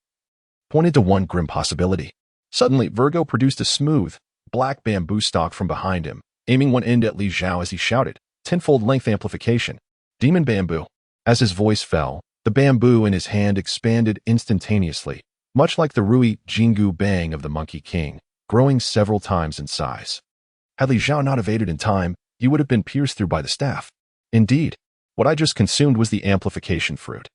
pointed to one grim possibility. Suddenly, Virgo produced a smooth, black bamboo stalk from behind him, aiming one end at Li Zhao as he shouted, "Tenfold length amplification. Demon bamboo." As his voice fell, the bamboo in his hand expanded instantaneously, much like the Rui Jingu Bang of the Monkey King, growing several times in size. Had Li Zhao not evaded in time, he would have been pierced through by the staff. Indeed, what I just consumed was the amplification fruit,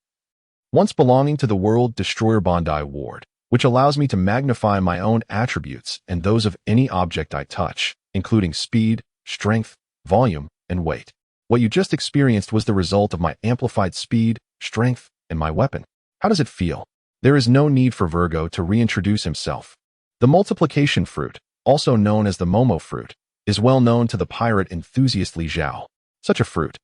once belonging to the World Destroyer Bandai Ward, which allows me to magnify my own attributes and those of any object I touch, including speed, strength, volume, and weight. What you just experienced was the result of my amplified speed, strength, and my weapon. How does it feel? There is no need for Virgo to reintroduce himself. The multiplication fruit, also known as the Momo fruit, is well known to the pirate enthusiast Li Zhao. Such a fruit,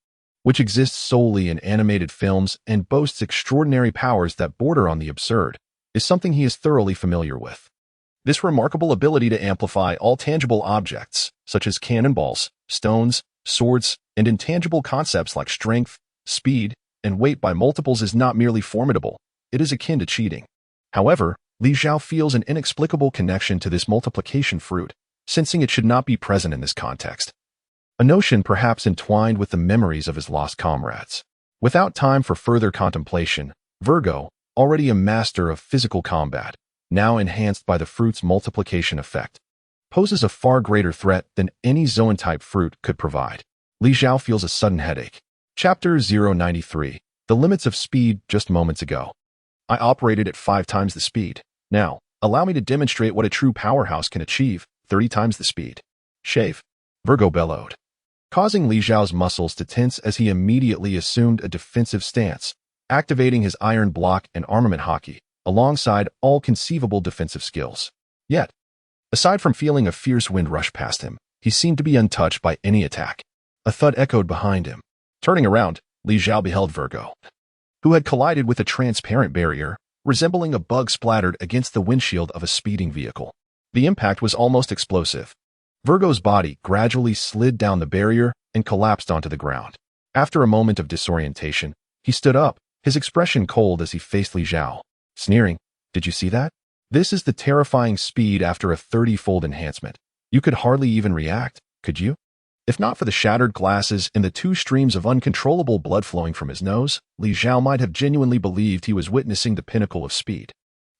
which exists solely in animated films and boasts extraordinary powers that border on the absurd, is something he is thoroughly familiar with. This remarkable ability to amplify all tangible objects, such as cannonballs, stones, swords, and intangible concepts like strength, speed, and weight by multiples is not merely formidable, it is akin to cheating. However, Li Zhao feels an inexplicable connection to this multiplication fruit, sensing it should not be present in this context. A notion perhaps entwined with the memories of his lost comrades. Without time for further contemplation, Virgo, already a master of physical combat, now enhanced by the fruit's multiplication effect, poses a far greater threat than any Zoan-type fruit could provide. Li Zhao feels a sudden headache. Chapter 093. The limits of speed just moments ago. I operated at 5 times the speed. Now, allow me to demonstrate what a true powerhouse can achieve, 30 times the speed. Shave. Virgo bellowed, causing Li Zhao's muscles to tense as he immediately assumed a defensive stance, activating his iron block and armament hockey, alongside all conceivable defensive skills. Yet, aside from feeling a fierce wind rush past him, he seemed to be untouched by any attack. A thud echoed behind him. Turning around, Li Zhao beheld Virgo, who had collided with a transparent barrier, resembling a bug splattered against the windshield of a speeding vehicle. The impact was almost explosive. Virgo's body gradually slid down the barrier and collapsed onto the ground. After a moment of disorientation, he stood up, his expression cold as he faced Li Zhao, sneering, "Did you see that? This is the terrifying speed after a 30-fold enhancement. You could hardly even react, could you?" If not for the shattered glasses and the 2 streams of uncontrollable blood flowing from his nose, Li Zhao might have genuinely believed he was witnessing the pinnacle of speed.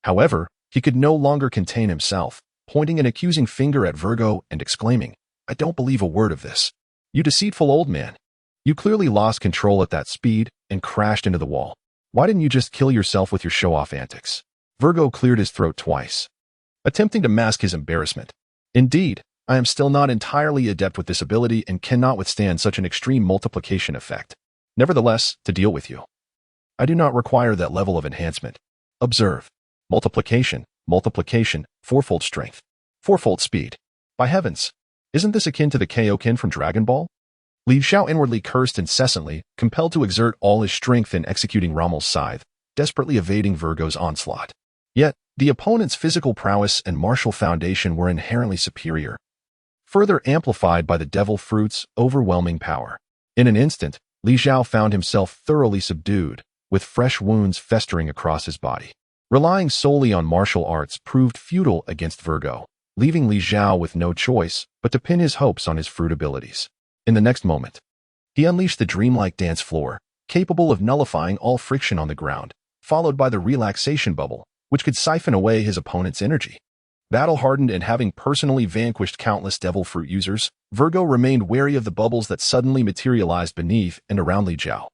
However, he could no longer contain himself, pointing an accusing finger at Virgo and exclaiming, "I don't believe a word of this. You deceitful old man. You clearly lost control at that speed and crashed into the wall. Why didn't you just kill yourself with your show-off antics?" Virgo cleared his throat twice, attempting to mask his embarrassment. "Indeed, I am still not entirely adept with this ability and cannot withstand such an extreme multiplication effect. Nevertheless, to deal with you, I do not require that level of enhancement. Observe. Multiplication, 4-fold strength, 4-fold speed. By heavens, isn't this akin to the Kaioken from Dragon Ball?" Li Zhao inwardly cursed incessantly, compelled to exert all his strength in executing Rommel's scythe, desperately evading Virgo's onslaught. Yet, the opponent's physical prowess and martial foundation were inherently superior, further amplified by the devil fruit's overwhelming power. In an instant, Li Zhao found himself thoroughly subdued, with fresh wounds festering across his body. Relying solely on martial arts proved futile against Virgo, leaving Li Zhao with no choice but to pin his hopes on his fruit abilities. In the next moment, he unleashed the dreamlike dance floor, capable of nullifying all friction on the ground, followed by the relaxation bubble, which could siphon away his opponent's energy. Battle-hardened and having personally vanquished countless devil fruit users, Virgo remained wary of the bubbles that suddenly materialized beneath and around Li Zhao.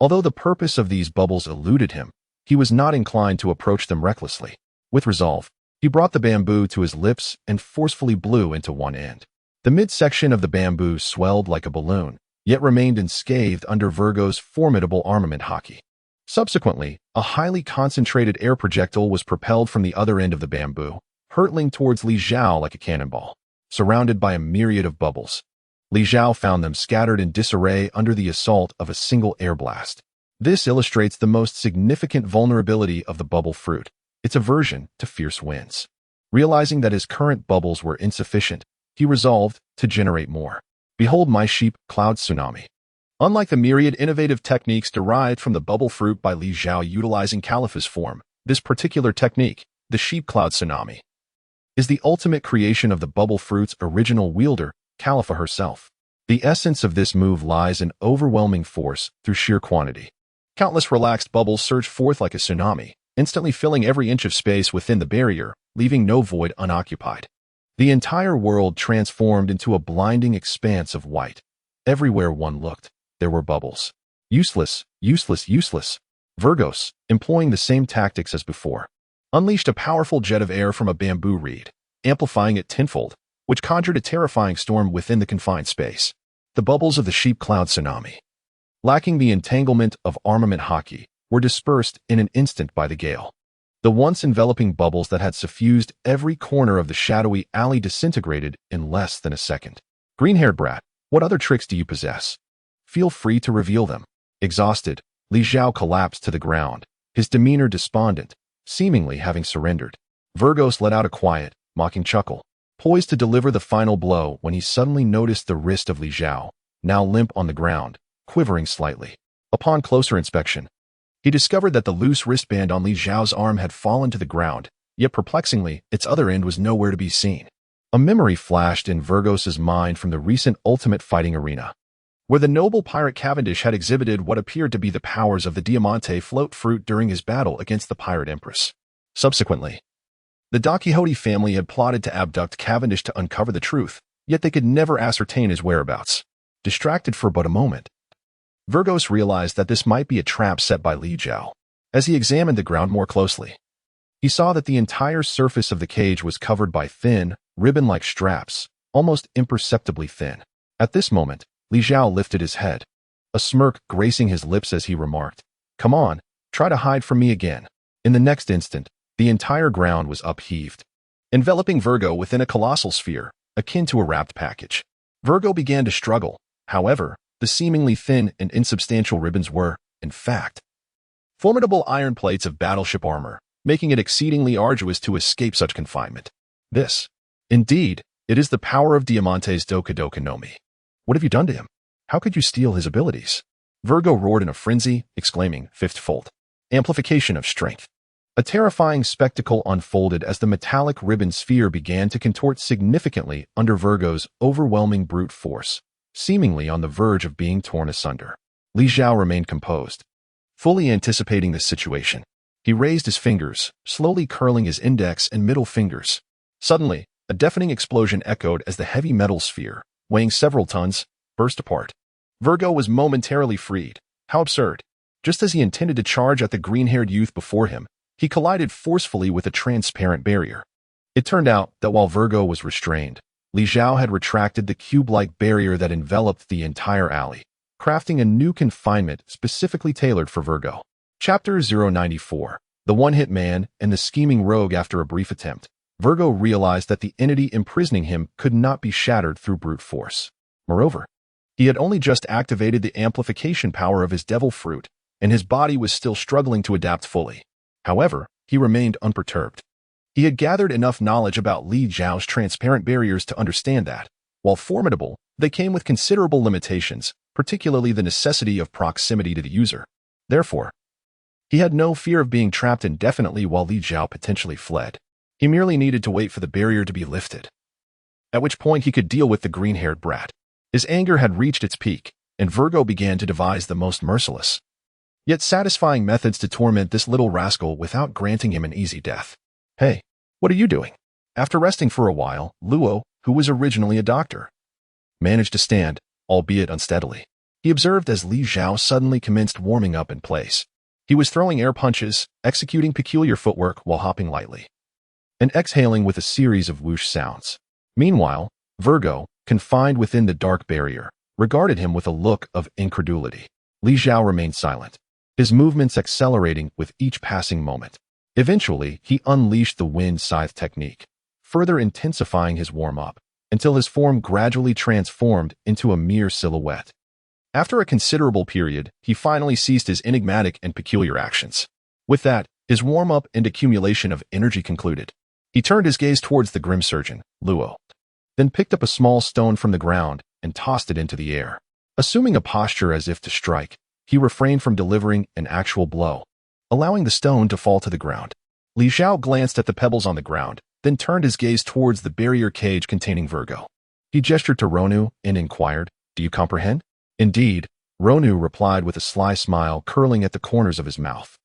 Although the purpose of these bubbles eluded him, he was not inclined to approach them recklessly. With resolve, he brought the bamboo to his lips and forcefully blew into one end. The midsection of the bamboo swelled like a balloon, yet remained unscathed under Virgo's formidable armament hockey. Subsequently, a highly concentrated air projectile was propelled from the other end of the bamboo, hurtling towards Li Zhao like a cannonball. Surrounded by a myriad of bubbles, Li Zhao found them scattered in disarray under the assault of a single air blast. This illustrates the most significant vulnerability of the bubble fruit, its aversion to fierce winds. Realizing that his current bubbles were insufficient, he resolved to generate more. Behold my sheep cloud tsunami. Unlike the myriad innovative techniques derived from the bubble fruit by Li Zhao utilizing Calipha's form, this particular technique, the sheep cloud tsunami, is the ultimate creation of the bubble fruit's original wielder, Calipha herself. The essence of this move lies in overwhelming force through sheer quantity. Countless relaxed bubbles surge forth like a tsunami, instantly filling every inch of space within the barrier, leaving no void unoccupied. The entire world transformed into a blinding expanse of white. Everywhere one looked, there were bubbles. Useless, useless, useless. Virgos, employing the same tactics as before, unleashed a powerful jet of air from a bamboo reed, amplifying it tenfold, which conjured a terrifying storm within the confined space. The bubbles of the sheep cloud tsunami, lacking the entanglement of armament hockey, were dispersed in an instant by the gale. The once enveloping bubbles that had suffused every corner of the shadowy alley disintegrated in less than a second. Green-haired brat, what other tricks do you possess? Feel free to reveal them. Exhausted, Li Zhao collapsed to the ground, his demeanor despondent, seemingly having surrendered. Virgos let out a quiet, mocking chuckle, poised to deliver the final blow when he suddenly noticed the wrist of Li Zhao, now limp on the ground, quivering slightly. Upon closer inspection, he discovered that the loose wristband on Li Zhao's arm had fallen to the ground, yet perplexingly, its other end was nowhere to be seen. A memory flashed in Virgos's mind from the recent Ultimate Fighting arena, where the noble pirate Cavendish had exhibited what appeared to be the powers of the Diamante float fruit during his battle against the pirate empress. Subsequently, the Don Quixote family had plotted to abduct Cavendish to uncover the truth, yet they could never ascertain his whereabouts. Distracted for but a moment, Virgos realized that this might be a trap set by Li Zhao. As he examined the ground more closely, he saw that the entire surface of the cage was covered by thin, ribbon-like straps, almost imperceptibly thin. At this moment, Li Zhao lifted his head, a smirk gracing his lips as he remarked, "Come on, try to hide from me again." In the next instant, the entire ground was upheaved, enveloping Virgo within a colossal sphere, akin to a wrapped package. Virgo began to struggle. However, the seemingly thin and insubstantial ribbons were, in fact, formidable iron plates of battleship armor, making it exceedingly arduous to escape such confinement. This, indeed, it is the power of Diamante's Doka Doka no Mi. What have you done to him? How could you steal his abilities? Virgo roared in a frenzy, exclaiming, "Fifthfold amplification of strength." A terrifying spectacle unfolded as the metallic ribbon sphere began to contort significantly under Virgo's overwhelming brute force, seemingly on the verge of being torn asunder. Li Zhao remained composed, fully anticipating this situation. He raised his fingers, slowly curling his index and middle fingers. Suddenly, a deafening explosion echoed as the heavy metal sphere, weighing several tons, burst apart. Virgo was momentarily freed. How absurd. Just as he intended to charge at the green-haired youth before him, he collided forcefully with a transparent barrier. It turned out that while Virgo was restrained, Li Zhao had retracted the cube-like barrier that enveloped the entire alley, crafting a new confinement specifically tailored for Virgo. Chapter 094. The One-Hit Man and the Scheming Rogue. After a brief attempt, Virgo realized that the entity imprisoning him could not be shattered through brute force. Moreover, he had only just activated the amplification power of his devil fruit, and his body was still struggling to adapt fully. However, he remained unperturbed. He had gathered enough knowledge about Li Zhao's transparent barriers to understand that, while formidable, they came with considerable limitations, particularly the necessity of proximity to the user. Therefore, he had no fear of being trapped indefinitely while Li Zhao potentially fled. He merely needed to wait for the barrier to be lifted, at which point he could deal with the green-haired brat. His anger had reached its peak, and Virgo began to devise the most merciless, yet satisfying methods to torment this little rascal without granting him an easy death. "Hey, what are you doing?" After resting for a while, Luo, who was originally a doctor, managed to stand, albeit unsteadily. He observed as Li Zhao suddenly commenced warming up in place. He was throwing air punches, executing peculiar footwork while hopping lightly, and exhaling with a series of whoosh sounds. Meanwhile, Virgo, confined within the dark barrier, regarded him with a look of incredulity. Li Zhao remained silent, his movements accelerating with each passing moment. Eventually, he unleashed the wind scythe technique, further intensifying his warm-up, until his form gradually transformed into a mere silhouette. After a considerable period, he finally ceased his enigmatic and peculiar actions. With that, his warm-up and accumulation of energy concluded. He turned his gaze towards the grim surgeon, Luo, then picked up a small stone from the ground and tossed it into the air. Assuming a posture as if to strike, he refrained from delivering an actual blow, allowing the stone to fall to the ground. Li Zhao glanced at the pebbles on the ground, then turned his gaze towards the barrier cage containing Virgo. He gestured to Ronu and inquired, "Do you comprehend?" "Indeed," Ronu replied with a sly smile curling at the corners of his mouth.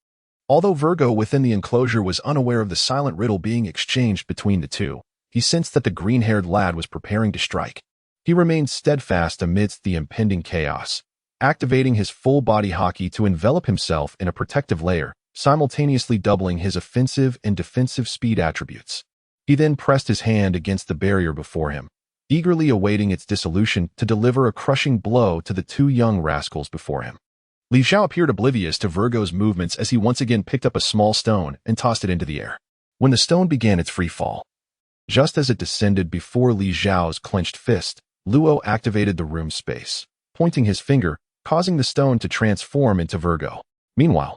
Although Virgo within the enclosure was unaware of the silent riddle being exchanged between the two, he sensed that the green-haired lad was preparing to strike. He remained steadfast amidst the impending chaos, activating his full-body haki to envelop himself in a protective layer, simultaneously doubling his offensive and defensive speed attributes. He then pressed his hand against the barrier before him, eagerly awaiting its dissolution to deliver a crushing blow to the two young rascals before him. Li Zhao appeared oblivious to Virgo's movements as he once again picked up a small stone and tossed it into the air. When the stone began its free fall, just as it descended before Li Zhao's clenched fist, Luo activated the room space, pointing his finger, causing the stone to transform into Virgo. Meanwhile,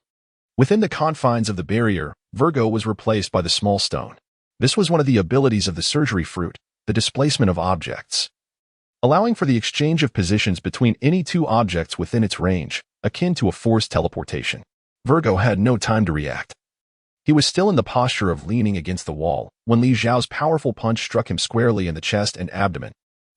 within the confines of the barrier, Virgo was replaced by the small stone. This was one of the abilities of the surgery fruit, the displacement of objects, allowing for the exchange of positions between any two objects within its range, akin to a forced teleportation. Virgo had no time to react. He was still in the posture of leaning against the wall when Li Zhao's powerful punch struck him squarely in the chest and abdomen.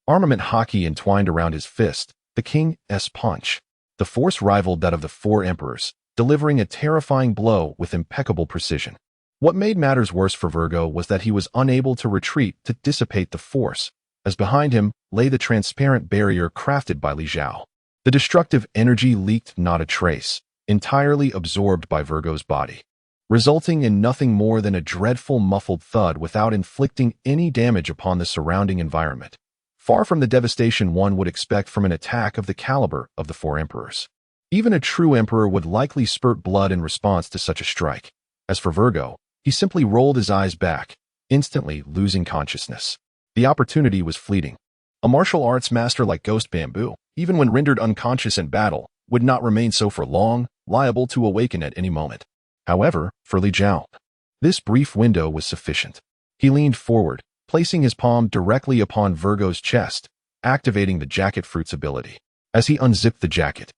Armament hockey entwined around his fist, the King's punch. The force rivaled that of the four emperors, delivering a terrifying blow with impeccable precision. What made matters worse for Virgo was that he was unable to retreat to dissipate the force, as behind him lay the transparent barrier crafted by Li Zhao. The destructive energy leaked not a trace, entirely absorbed by Virgo's body, resulting in nothing more than a dreadful muffled thud without inflicting any damage upon the surrounding environment, far from the devastation one would expect from an attack of the caliber of the four emperors. Even a true emperor would likely spurt blood in response to such a strike. As for Virgo, he simply rolled his eyes back, instantly losing consciousness. The opportunity was fleeting. A martial arts master like Ghost Bamboo, even when rendered unconscious in battle, would not remain so for long, liable to awaken at any moment. However, for Li Zhao, this brief window was sufficient. He leaned forward, placing his palm directly upon Virgo's chest, activating the jacket fruit's ability. As he unzipped the jacket,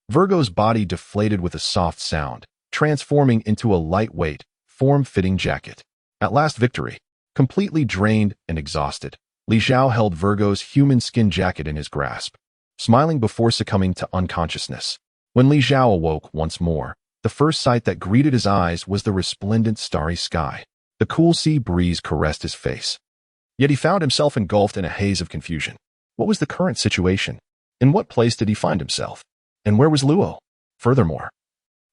Virgo's body deflated with a soft sound, transforming into a lightweight, form-fitting jacket. At last victory, completely drained and exhausted, Li Zhao held Virgo's human skin jacket in his grasp, smiling before succumbing to unconsciousness. When Li Zhao awoke once more, the first sight that greeted his eyes was the resplendent starry sky. The cool sea breeze caressed his face. Yet he found himself engulfed in a haze of confusion. What was the current situation? In what place did he find himself? And where was Luo? Furthermore,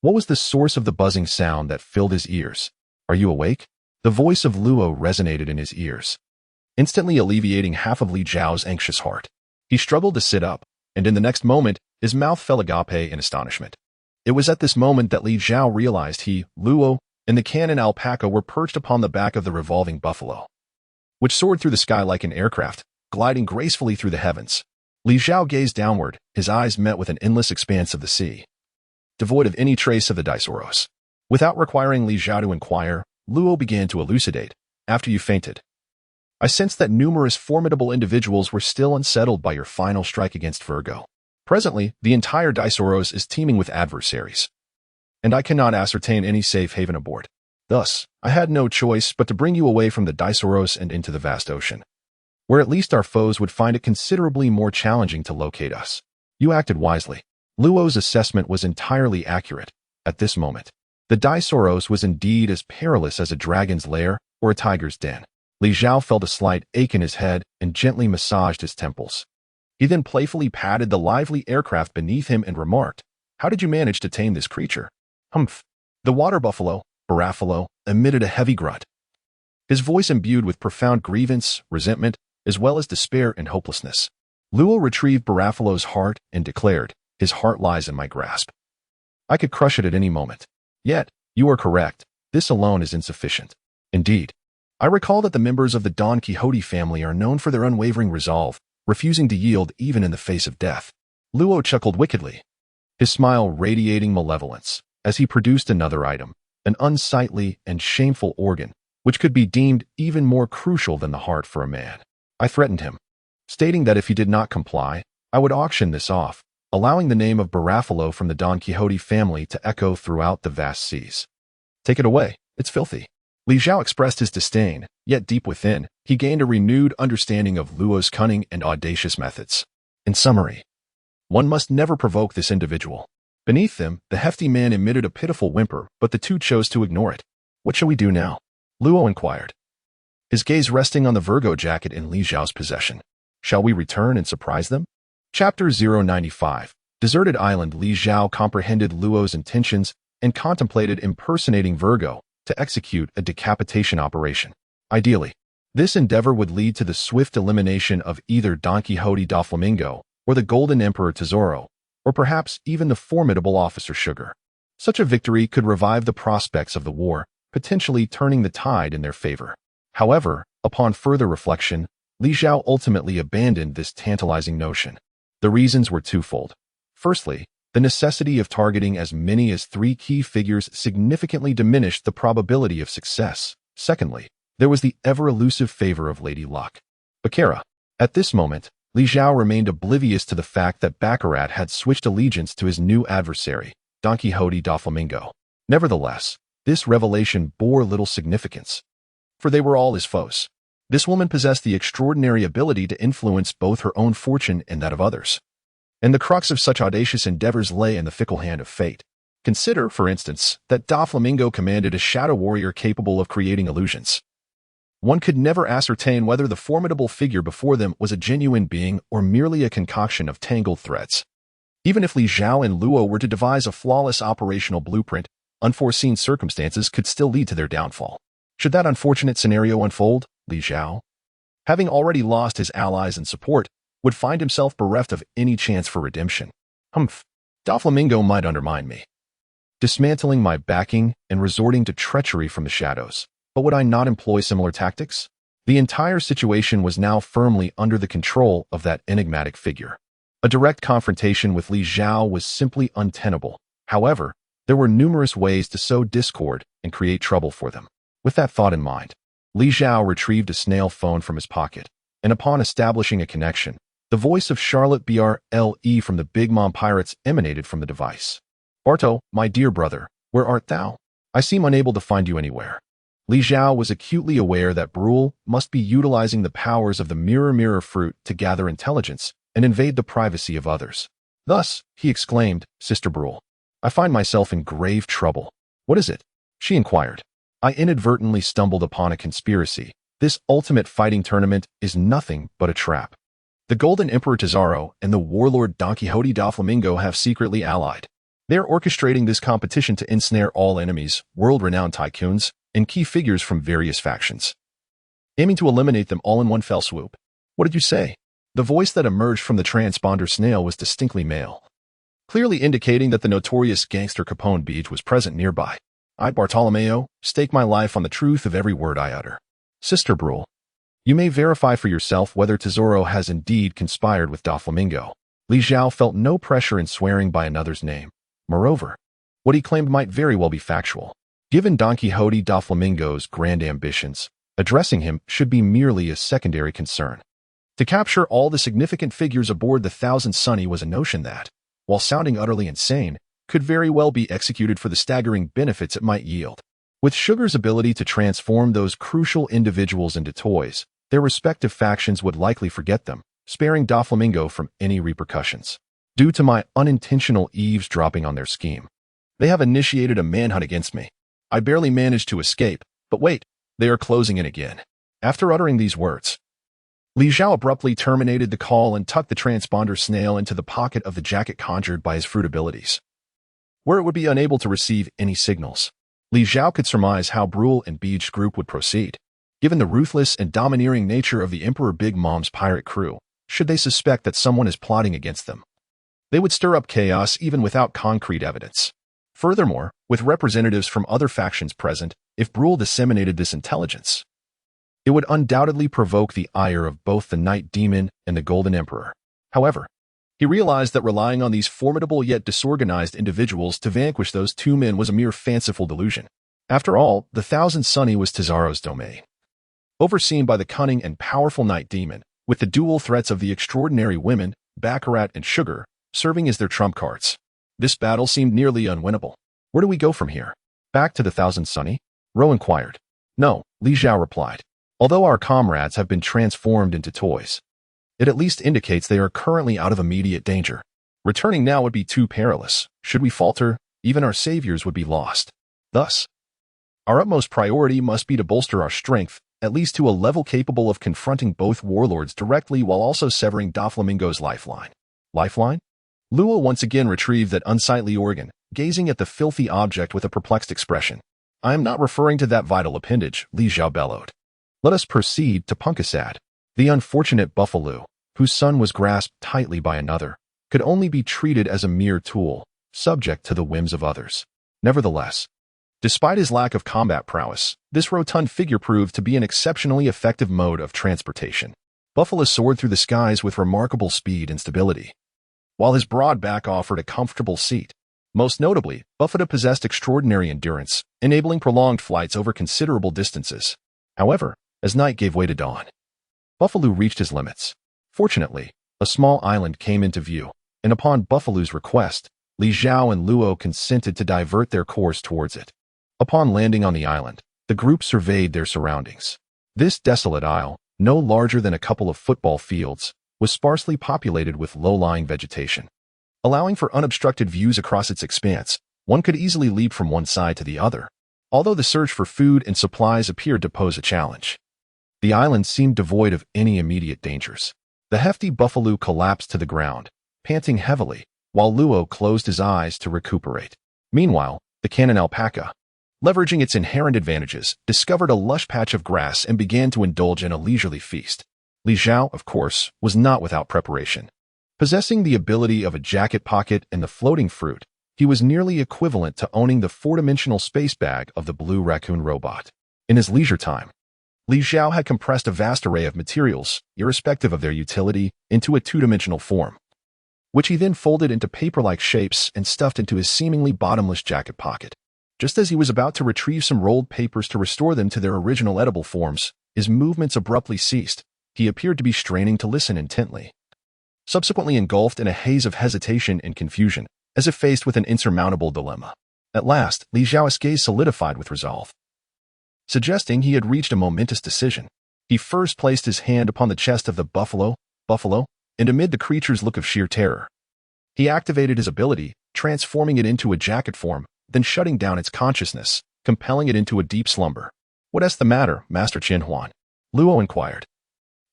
what was the source of the buzzing sound that filled his ears? Are you awake? The voice of Luo resonated in his ears, instantly alleviating half of Li Zhao's anxious heart. He struggled to sit up, and in the next moment, his mouth fell agape in astonishment. It was at this moment that Li Zhao realized he, Luo, and the cannon alpaca were perched upon the back of the revolving buffalo, which soared through the sky like an aircraft, gliding gracefully through the heavens. Li Zhao gazed downward, his eyes met with an endless expanse of the sea, devoid of any trace of the Daisoros. Without requiring Li Zhao to inquire, Luo began to elucidate. After you fainted, I sensed that numerous formidable individuals were still unsettled by your final strike against Virgo. Presently, the entire Daisoros is teeming with adversaries, and I cannot ascertain any safe haven aboard. Thus, I had no choice but to bring you away from the Daisoros and into the vast ocean, where at least our foes would find it considerably more challenging to locate us. You acted wisely. Luo's assessment was entirely accurate. At this moment, the Daisoros was indeed as perilous as a dragon's lair or a tiger's den. Li Zhao felt a slight ache in his head and gently massaged his temples. He then playfully patted the lively aircraft beneath him and remarked, "How did you manage to tame this creature?" "Humph." The water buffalo, Barafalo, emitted a heavy grunt, his voice imbued with profound grievance, resentment, as well as despair and hopelessness. Luo retrieved Barafalo's heart and declared, "His heart lies in my grasp. I could crush it at any moment." Yet, you are correct, this alone is insufficient. Indeed, I recall that the members of the Don Quixote family are known for their unwavering resolve, refusing to yield even in the face of death. Luo chuckled wickedly, his smile radiating malevolence, as he produced another item, an unsightly and shameful organ, which could be deemed even more crucial than the heart for a man. I threatened him, stating that if he did not comply, I would auction this off, allowing the name of Barafalo from the Don Quixote family to echo throughout the vast seas. Take it away, it's filthy. Li Zhao expressed his disdain, yet deep within, he gained a renewed understanding of Luo's cunning and audacious methods. In summary, one must never provoke this individual. Beneath them, the hefty man emitted a pitiful whimper, but the two chose to ignore it. What shall we do now? Luo inquired, his gaze resting on the Virgo jacket in Li Zhao's possession. Shall we return and surprise them? Chapter 095. Deserted Island. Li Zhao comprehended Luo's intentions and contemplated impersonating Virgo to execute a decapitation operation. Ideally, this endeavor would lead to the swift elimination of either Don Quixote Doflamingo or the Golden Emperor Tesoro, or perhaps even the formidable Officer Sugar. Such a victory could revive the prospects of the war, potentially turning the tide in their favor. However, upon further reflection, Li Zhao ultimately abandoned this tantalizing notion. The reasons were twofold. Firstly, the necessity of targeting as many as 3 key figures significantly diminished the probability of success. Secondly, there was the ever-elusive favor of Lady Luck. Baccarat. At this moment, Li Zhao remained oblivious to the fact that Baccarat had switched allegiance to his new adversary, Don Quixote da Flamingo. Nevertheless, this revelation bore little significance, for they were all his foes. This woman possessed the extraordinary ability to influence both her own fortune and that of others. And the crux of such audacious endeavors lay in the fickle hand of fate. Consider, for instance, that Da Flamingo commanded a shadow warrior capable of creating illusions. One could never ascertain whether the formidable figure before them was a genuine being or merely a concoction of tangled threads. Even if Li Zhao and Luo were to devise a flawless operational blueprint, unforeseen circumstances could still lead to their downfall. Should that unfortunate scenario unfold, Li Zhao, having already lost his allies and support, would find himself bereft of any chance for redemption. Da Flamingo might undermine me, dismantling my backing and resorting to treachery from the shadows. But would I not employ similar tactics? The entire situation was now firmly under the control of that enigmatic figure. A direct confrontation with Li Zhao was simply untenable. However, there were numerous ways to sow discord and create trouble for them. With that thought in mind, Li Zhao retrieved a snail phone from his pocket, and upon establishing a connection, the voice of Charlotte Brle from the Big Mom Pirates emanated from the device. "Barto, my dear brother, where art thou? I seem unable to find you anywhere." Li Zhao was acutely aware that Brule must be utilizing the powers of the mirror fruit to gather intelligence and invade the privacy of others. Thus, he exclaimed, "Sister Brule, I find myself in grave trouble." "What is it?" she inquired. "I inadvertently stumbled upon a conspiracy. This ultimate fighting tournament is nothing but a trap. The Golden Emperor Tesoro and the warlord Don Quixote da Flamingo have secretly allied. They are orchestrating this competition to ensnare all enemies, world-renowned tycoons, and key figures from various factions, aiming to eliminate them all in one fell swoop." "What did you say?" The voice that emerged from the transponder snail was distinctly male, clearly indicating that the notorious gangster Capone Beach was present nearby. "I, Bartolomeo, stake my life on the truth of every word I utter. Sister Brule, you may verify for yourself whether Tesoro has indeed conspired with Da Flamingo." Li Zhao felt no pressure in swearing by another's name. Moreover, what he claimed might very well be factual. Given Don Quixote da Flamingo's grand ambitions, addressing him should be merely a secondary concern. To capture all the significant figures aboard the Thousand Sunny was a notion that, while sounding utterly insane, could very well be executed for the staggering benefits it might yield. With Sugar's ability to transform those crucial individuals into toys, their respective factions would likely forget them, sparing Da Flamingo from any repercussions. Due to my unintentional eavesdropping on their scheme, they have initiated a manhunt against me. I barely managed to escape, but wait, they are closing in again. After uttering these words, Li Zhao abruptly terminated the call and tucked the transponder snail into the pocket of the jacket conjured by his fruit abilities, where it would be unable to receive any signals. Li Zhao could surmise how Brule and Beach's group would proceed. Given the ruthless and domineering nature of the Emperor Big Mom's pirate crew, should they suspect that someone is plotting against them, they would stir up chaos even without concrete evidence. Furthermore, with representatives from other factions present, if Brule disseminated this intelligence, it would undoubtedly provoke the ire of both the Night Demon and the Golden Emperor. However, he realized that relying on these formidable yet disorganized individuals to vanquish those two men was a mere fanciful delusion. After all, the Thousand Sunny was Tesoro's domain, overseen by the cunning and powerful Night Demon, with the dual threats of the extraordinary women, Baccarat and Sugar, serving as their trump cards. This battle seemed nearly unwinnable. "Where do we go from here? Back to the Thousand Sunny?" Ro inquired. "No," Li Zhao replied. "Although our comrades have been transformed into toys, it at least indicates they are currently out of immediate danger. Returning now would be too perilous. Should we falter, even our saviors would be lost. Thus, our utmost priority must be to bolster our strength, at least to a level capable of confronting both warlords directly while also severing Da Flamingo's lifeline." "Lifeline?" Luo once again retrieved that unsightly organ, gazing at the filthy object with a perplexed expression. "I am not referring to that vital appendage," Li Zhao bellowed. "Let us proceed to Punkasad, the unfortunate Buffalo, whose son was grasped tightly by another, could only be treated as a mere tool, subject to the whims of others. Nevertheless, despite his lack of combat prowess, this rotund figure proved to be an exceptionally effective mode of transportation. Buffalo soared through the skies with remarkable speed and stability, while his broad back offered a comfortable seat. Most notably, Buffalo possessed extraordinary endurance, enabling prolonged flights over considerable distances. However, as night gave way to dawn, Buffalo reached his limits. Fortunately, a small island came into view, and upon Buffalo's request, Li Zhao and Luo consented to divert their course towards it. Upon landing on the island, the group surveyed their surroundings. This desolate isle, no larger than a couple of football fields, was sparsely populated with low-lying vegetation. Allowing for unobstructed views across its expanse, one could easily leap from one side to the other, although the search for food and supplies appeared to pose a challenge. The island seemed devoid of any immediate dangers. The hefty Buffalo collapsed to the ground, panting heavily, while Luo closed his eyes to recuperate. Meanwhile, the cannon alpaca, leveraging its inherent advantages, discovered a lush patch of grass and began to indulge in a leisurely feast. Li Zhao, of course, was not without preparation. Possessing the ability of a jacket pocket and the floating fruit, he was nearly equivalent to owning the four-dimensional space bag of the Blue Raccoon robot. In his leisure time, Li Zhao had compressed a vast array of materials, irrespective of their utility, into a two-dimensional form, which he then folded into paper-like shapes and stuffed into his seemingly bottomless jacket pocket. Just as he was about to retrieve some rolled papers to restore them to their original edible forms, his movements abruptly ceased. He appeared to be straining to listen intently. Subsequently engulfed in a haze of hesitation and confusion, as if faced with an insurmountable dilemma. At last, Li Zhao's gaze solidified with resolve, suggesting he had reached a momentous decision. He first placed his hand upon the chest of the buffalo, and amid the creature's look of sheer terror, he activated his ability, transforming it into a jacket form, then shutting down its consciousness, compelling it into a deep slumber. "What's the matter, Master Qin Huan?" Luo inquired.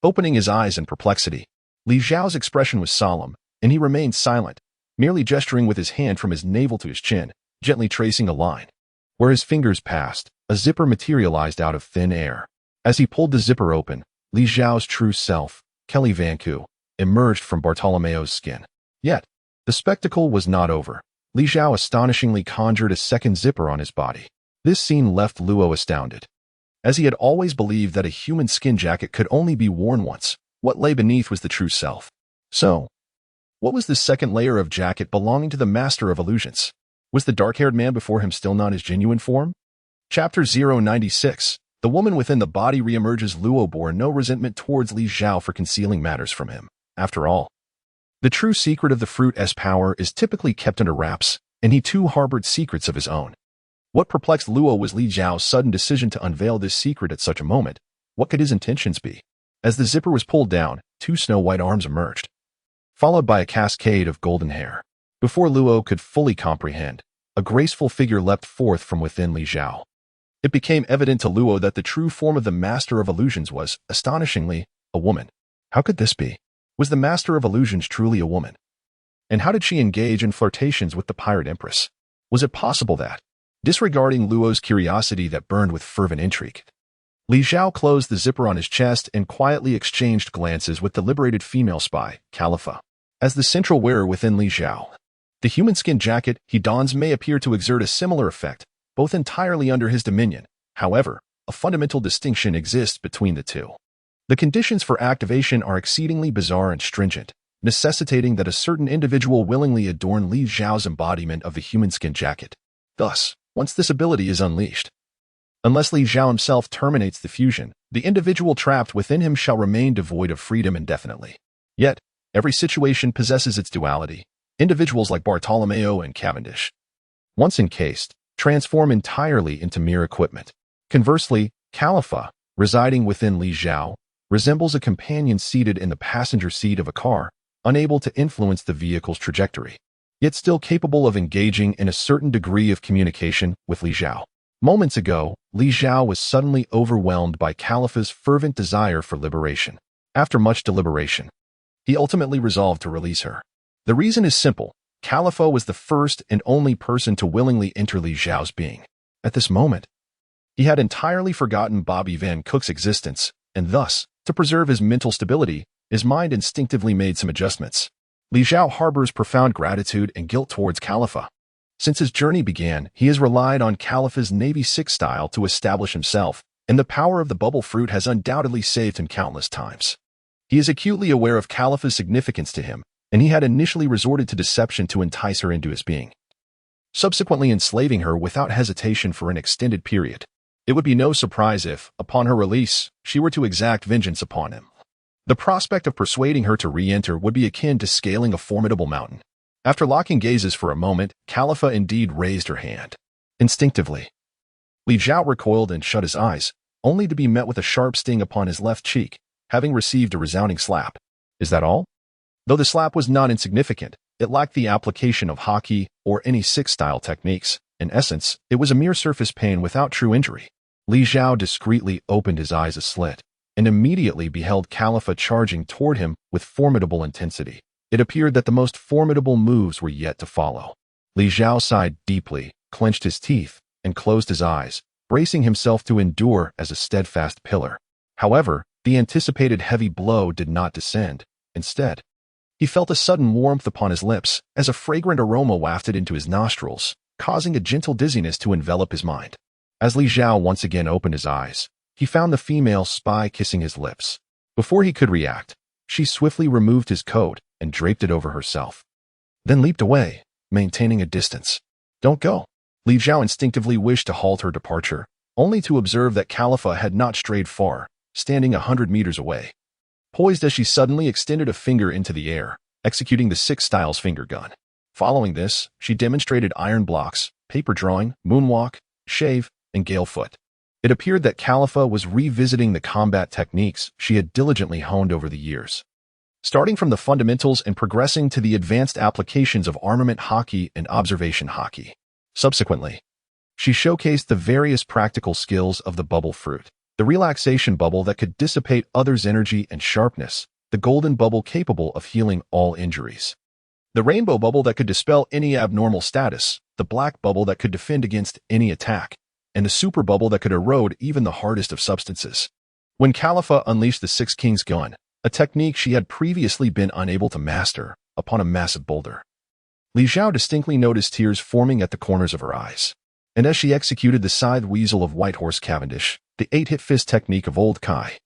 Opening his eyes in perplexity, Li Zhao's expression was solemn, and he remained silent, merely gesturing with his hand from his navel to his chin, gently tracing a line. Where his fingers passed, a zipper materialized out of thin air. As he pulled the zipper open, Li Zhao's true self, Kelly Vanku, emerged from Bartolomeo's skin. Yet, the spectacle was not over. Li Zhao astonishingly conjured a second zipper on his body. This scene left Luo astounded. As he had always believed that a human skin jacket could only be worn once, what lay beneath was the true self. So, what was the second layer of jacket belonging to the Master of Illusions? Was the dark-haired man before him still not his genuine form? Chapter 096. The woman within the body reemerges. Luo bore no resentment towards Li Zhao for concealing matters from him. After all, the true secret of the fruit's power is typically kept under wraps, and he too harbored secrets of his own. What perplexed Luo was Li Zhao's sudden decision to unveil this secret at such a moment. What could his intentions be? As the zipper was pulled down, two snow-white arms emerged, followed by a cascade of golden hair. Before Luo could fully comprehend, a graceful figure leapt forth from within Li Zhao. It became evident to Luo that the true form of the Master of Illusions was, astonishingly, a woman. How could this be? Was the Master of Illusions truly a woman? And how did she engage in flirtations with the Pirate Empress? Was it possible that, disregarding Luo's curiosity that burned with fervent intrigue, Li Zhao closed the zipper on his chest and quietly exchanged glances with the liberated female spy, Khalifa? As the central wearer within Li Zhao, the human skin jacket he dons may appear to exert a similar effect, both entirely under his dominion. However, a fundamental distinction exists between the two. The conditions for activation are exceedingly bizarre and stringent, necessitating that a certain individual willingly adorn Li Zhao's embodiment of the human skin jacket. Thus, once this ability is unleashed, unless Li Zhao himself terminates the fusion, the individual trapped within him shall remain devoid of freedom indefinitely. Yet, every situation possesses its duality. Individuals like Bartolomeo and Cavendish, once encased, transform entirely into mere equipment. Conversely, Khalifa, residing within Li Zhao, resembles a companion seated in the passenger seat of a car, unable to influence the vehicle's trajectory, yet still capable of engaging in a certain degree of communication with Li Zhao. Moments ago, Li Zhao was suddenly overwhelmed by Khalifa's fervent desire for liberation. After much deliberation, he ultimately resolved to release her. The reason is simple. Khalifa was the first and only person to willingly enter Li Zhao's being. At this moment, he had entirely forgotten Bobby Van Cook's existence, and thus, to preserve his mental stability, his mind instinctively made some adjustments. Li Zhao harbors profound gratitude and guilt towards Khalifa. Since his journey began, he has relied on Khalifa's Navy 6 style to establish himself, and the power of the bubble fruit has undoubtedly saved him countless times. He is acutely aware of Khalifa's significance to him, and he had initially resorted to deception to entice her into his being, subsequently enslaving her without hesitation for an extended period. It would be no surprise if, upon her release, she were to exact vengeance upon him. The prospect of persuading her to re-enter would be akin to scaling a formidable mountain. After locking gazes for a moment, Khalifa indeed raised her hand. Instinctively, Li Zhao recoiled and shut his eyes, only to be met with a sharp sting upon his left cheek, having received a resounding slap. Is that all? Though the slap was not insignificant, it lacked the application of hockey or any six-style techniques. In essence, it was a mere surface pain without true injury. Li Zhao discreetly opened his eyes a slit, and immediately beheld Khalifa charging toward him with formidable intensity. It appeared that the most formidable moves were yet to follow. Li Zhao sighed deeply, clenched his teeth, and closed his eyes, bracing himself to endure as a steadfast pillar. However, the anticipated heavy blow did not descend. Instead, he felt a sudden warmth upon his lips as a fragrant aroma wafted into his nostrils, causing a gentle dizziness to envelop his mind. As Li Zhao once again opened his eyes, he found the female spy kissing his lips. Before he could react, she swiftly removed his coat and draped it over herself, then leaped away, maintaining a distance. Don't go. Li Zhao instinctively wished to halt her departure, only to observe that Khalifa had not strayed far, standing 100 meters away, poised as she suddenly extended a finger into the air, executing the Six Styles finger gun. Following this, she demonstrated iron blocks, paper drawing, moonwalk, shave, and gale foot. It appeared that Khalifa was revisiting the combat techniques she had diligently honed over the years, starting from the fundamentals and progressing to the advanced applications of armament hockey and observation hockey. Subsequently, she showcased the various practical skills of the bubble fruit: the relaxation bubble that could dissipate others' energy and sharpness, the golden bubble capable of healing all injuries, the rainbow bubble that could dispel any abnormal status, the black bubble that could defend against any attack, and the super bubble that could erode even the hardest of substances. When Khalifa unleashed the Six Kings gun, a technique she had previously been unable to master, upon a massive boulder, Li Zhao distinctly noticed tears forming at the corners of her eyes. And as she executed the scythe weasel of Whitehorse Cavendish, the 8-hit fist technique of Old Kai,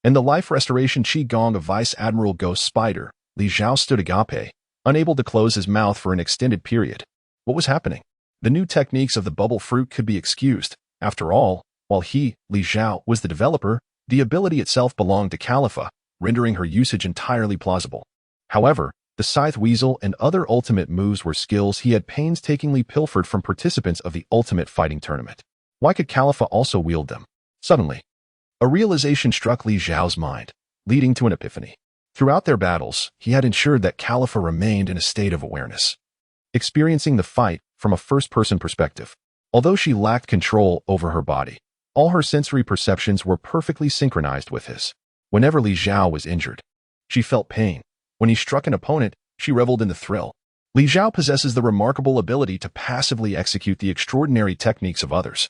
and the life restoration Qi Gong of Vice Admiral Ghost Spider, Li Zhao stood agape, unable to close his mouth for an extended period. What was happening? The new techniques of the bubble fruit could be excused. After all, while he, Li Zhao, was the developer, the ability itself belonged to Khalifa, rendering her usage entirely plausible. However, the scythe weasel and other ultimate moves were skills he had painstakingly pilfered from participants of the Ultimate Fighting Tournament. Why could Khalifa also wield them? Suddenly, a realization struck Li Zhao's mind, leading to an epiphany. Throughout their battles, he had ensured that Khalifa remained in a state of awareness, experiencing the fight from a first-person perspective. Although she lacked control over her body, all her sensory perceptions were perfectly synchronized with his. Whenever Li Zhao was injured, she felt pain. When he struck an opponent, she reveled in the thrill. Li Zhao possesses the remarkable ability to passively execute the extraordinary techniques of others,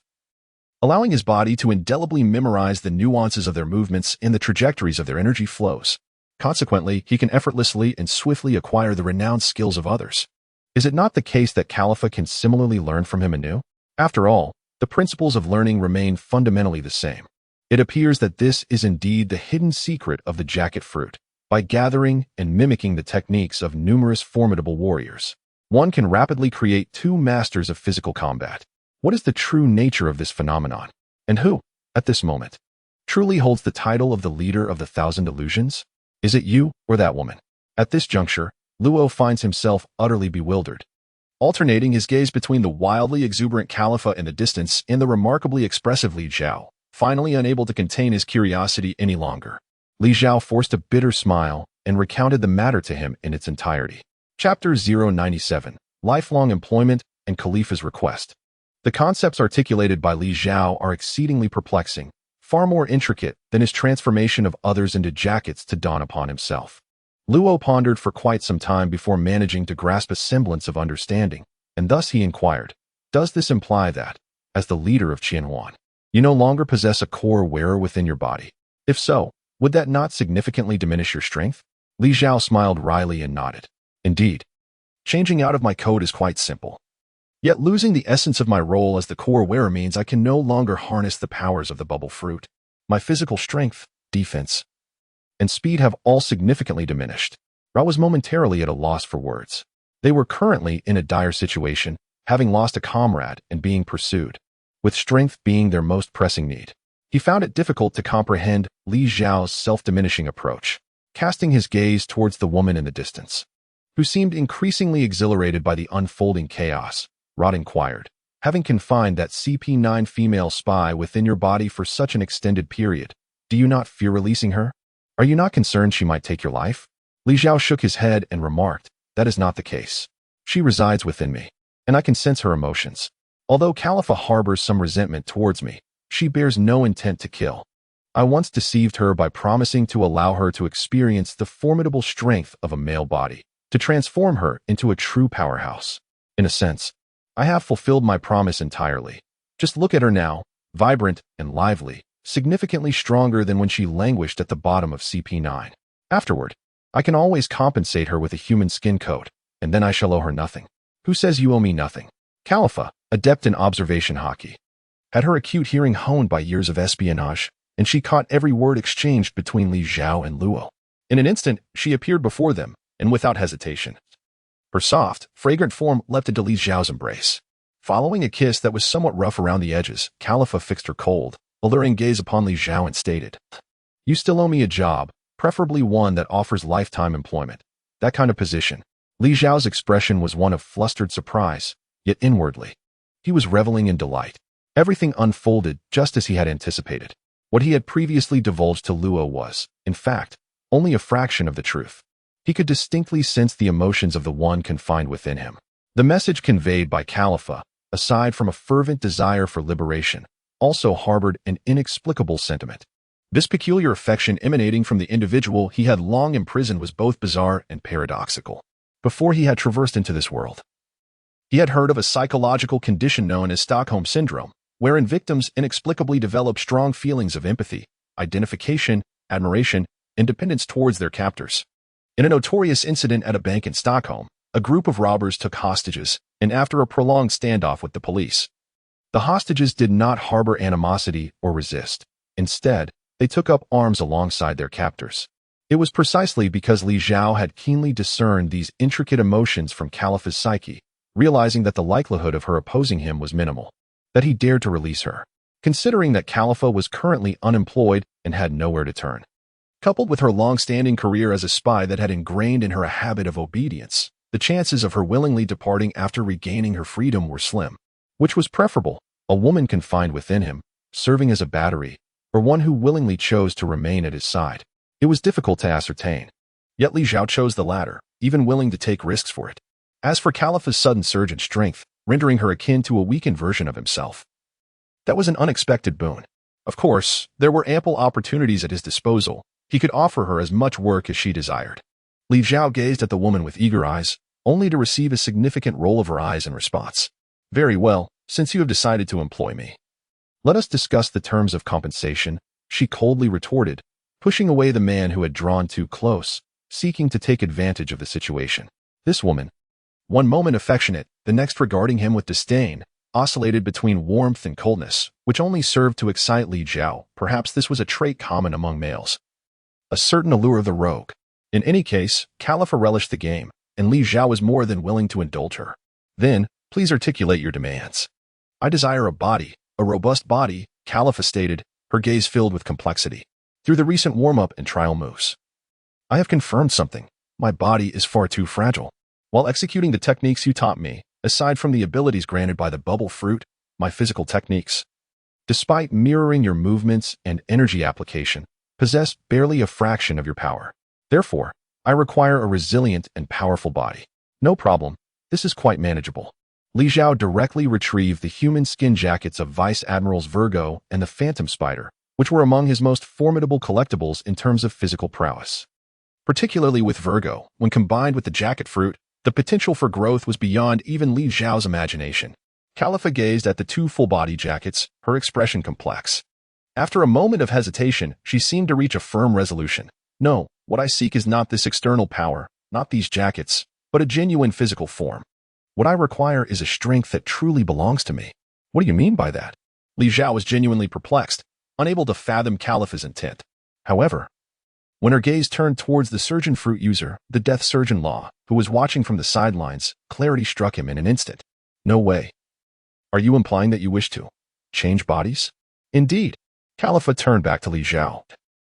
allowing his body to indelibly memorize the nuances of their movements and the trajectories of their energy flows. Consequently, he can effortlessly and swiftly acquire the renowned skills of others. Is it not the case that Khalifa can similarly learn from him anew? After all, the principles of learning remain fundamentally the same. It appears that this is indeed the hidden secret of the jacket fruit. By gathering and mimicking the techniques of numerous formidable warriors, one can rapidly create two masters of physical combat. What is the true nature of this phenomenon? And who, at this moment, truly holds the title of the leader of the Thousand Illusions? Is it you or that woman? At this juncture, Luo finds himself utterly bewildered, alternating his gaze between the wildly exuberant Khalifa in the distance and the remarkably expressive Li Zhao, finally unable to contain his curiosity any longer. Li Zhao forced a bitter smile and recounted the matter to him in its entirety. Chapter 097, Lifelong Employment and Khalifa's Request. The concepts articulated by Li Zhao are exceedingly perplexing, far more intricate than his transformation of others into jackets to dawn upon himself. Luo pondered for quite some time before managing to grasp a semblance of understanding, and thus he inquired, does this imply that, as the leader of Qianhuan, you no longer possess a core wearer within your body? If so, would that not significantly diminish your strength? Li Zhao smiled wryly and nodded. Indeed, changing out of my code is quite simple. Yet losing the essence of my role as the core wearer means I can no longer harness the powers of the bubble fruit. My physical strength, defense, and speed have all significantly diminished. Zhao was momentarily at a loss for words. They were currently in a dire situation, having lost a comrade and being pursued, with strength being their most pressing need. He found it difficult to comprehend Li Zhao's self-diminishing approach, casting his gaze towards the woman in the distance, who seemed increasingly exhilarated by the unfolding chaos. Rod inquired, having confined that CP9 female spy within your body for such an extended period, do you not fear releasing her? Are you not concerned she might take your life? Li Zhao shook his head and remarked, that is not the case. She resides within me, and I can sense her emotions. Although Khalifa harbors some resentment towards me, she bears no intent to kill. I once deceived her by promising to allow her to experience the formidable strength of a male body, to transform her into a true powerhouse. In a sense, I have fulfilled my promise entirely. Just look at her now, vibrant and lively, significantly stronger than when she languished at the bottom of CP9. Afterward, I can always compensate her with a human skin coat, and then I shall owe her nothing. Who says you owe me nothing? Khalifa, adept in observation hockey, had her acute hearing honed by years of espionage, and she caught every word exchanged between Li Zhao and Luo. In an instant, she appeared before them, and without hesitation. Her soft, fragrant form leapt into Li Zhao's embrace. Following a kiss that was somewhat rough around the edges, Khalifa fixed her cold, alluring gaze upon Li Zhao and stated, you still owe me a job, preferably one that offers lifetime employment. That kind of position. Li Zhao's expression was one of flustered surprise, yet inwardly, he was reveling in delight. Everything unfolded just as he had anticipated. What he had previously divulged to Luo was, in fact, only a fraction of the truth. He could distinctly sense the emotions of the one confined within him. The message conveyed by Khalifa, aside from a fervent desire for liberation, also harbored an inexplicable sentiment. This peculiar affection emanating from the individual he had long imprisoned was both bizarre and paradoxical. Before he had traversed into this world, he had heard of a psychological condition known as Stockholm Syndrome, wherein victims inexplicably develop strong feelings of empathy, identification, admiration, and dependence towards their captors. In a notorious incident at a bank in Stockholm, a group of robbers took hostages, and after a prolonged standoff with the police, the hostages did not harbor animosity or resist. Instead, they took up arms alongside their captors. It was precisely because Li Zhao had keenly discerned these intricate emotions from Khalifa's psyche, realizing that the likelihood of her opposing him was minimal, that he dared to release her, considering that Khalifa was currently unemployed and had nowhere to turn. Coupled with her long-standing career as a spy that had ingrained in her a habit of obedience, the chances of her willingly departing after regaining her freedom were slim. Which was preferable, a woman confined within him, serving as a battery, or one who willingly chose to remain at his side? It was difficult to ascertain. Yet Li Zhao chose the latter, even willing to take risks for it. As for Khalifa's sudden surge in strength, rendering her akin to a weakened version of himself, that was an unexpected boon. Of course, there were ample opportunities at his disposal. He could offer her as much work as she desired. Li Zhao gazed at the woman with eager eyes, only to receive a significant roll of her eyes in response. Very well, since you have decided to employ me, let us discuss the terms of compensation, she coldly retorted, pushing away the man who had drawn too close, seeking to take advantage of the situation. This woman, one moment affectionate, the next regarding him with disdain, oscillated between warmth and coldness, which only served to excite Li Zhao. Perhaps this was a trait common among males. A certain allure of the rogue. In any case, Khalifa relished the game, and Li Zhao was more than willing to indulge her. Then, please articulate your demands. I desire a body, a robust body, Khalifa stated, her gaze filled with complexity. Through the recent warm-up and trial moves, I have confirmed something. My body is far too fragile. While executing the techniques you taught me, aside from the abilities granted by the bubble fruit, my physical techniques, despite mirroring your movements and energy application, possess barely a fraction of your power. Therefore, I require a resilient and powerful body. No problem, this is quite manageable. Li Zhao directly retrieved the human skin jackets of Vice Admirals Virgo and the Phantom Spider, which were among his most formidable collectibles in terms of physical prowess. Particularly with Virgo, when combined with the jacket fruit, the potential for growth was beyond even Li Zhao's imagination. Khalifa gazed at the two full-body jackets, her expression complex. After a moment of hesitation, she seemed to reach a firm resolution. No, what I seek is not this external power, not these jackets. but a genuine physical form. What I require is a strength that truly belongs to me. What do you mean by that? Li Zhao was genuinely perplexed, unable to fathom Khalifa's intent. However, when her gaze turned towards the surgeon fruit user, the death surgeon-law, who was watching from the sidelines, clarity struck him in an instant. No way. Are you implying that you wish to change bodies? Indeed. Khalifa turned back to Li Zhao.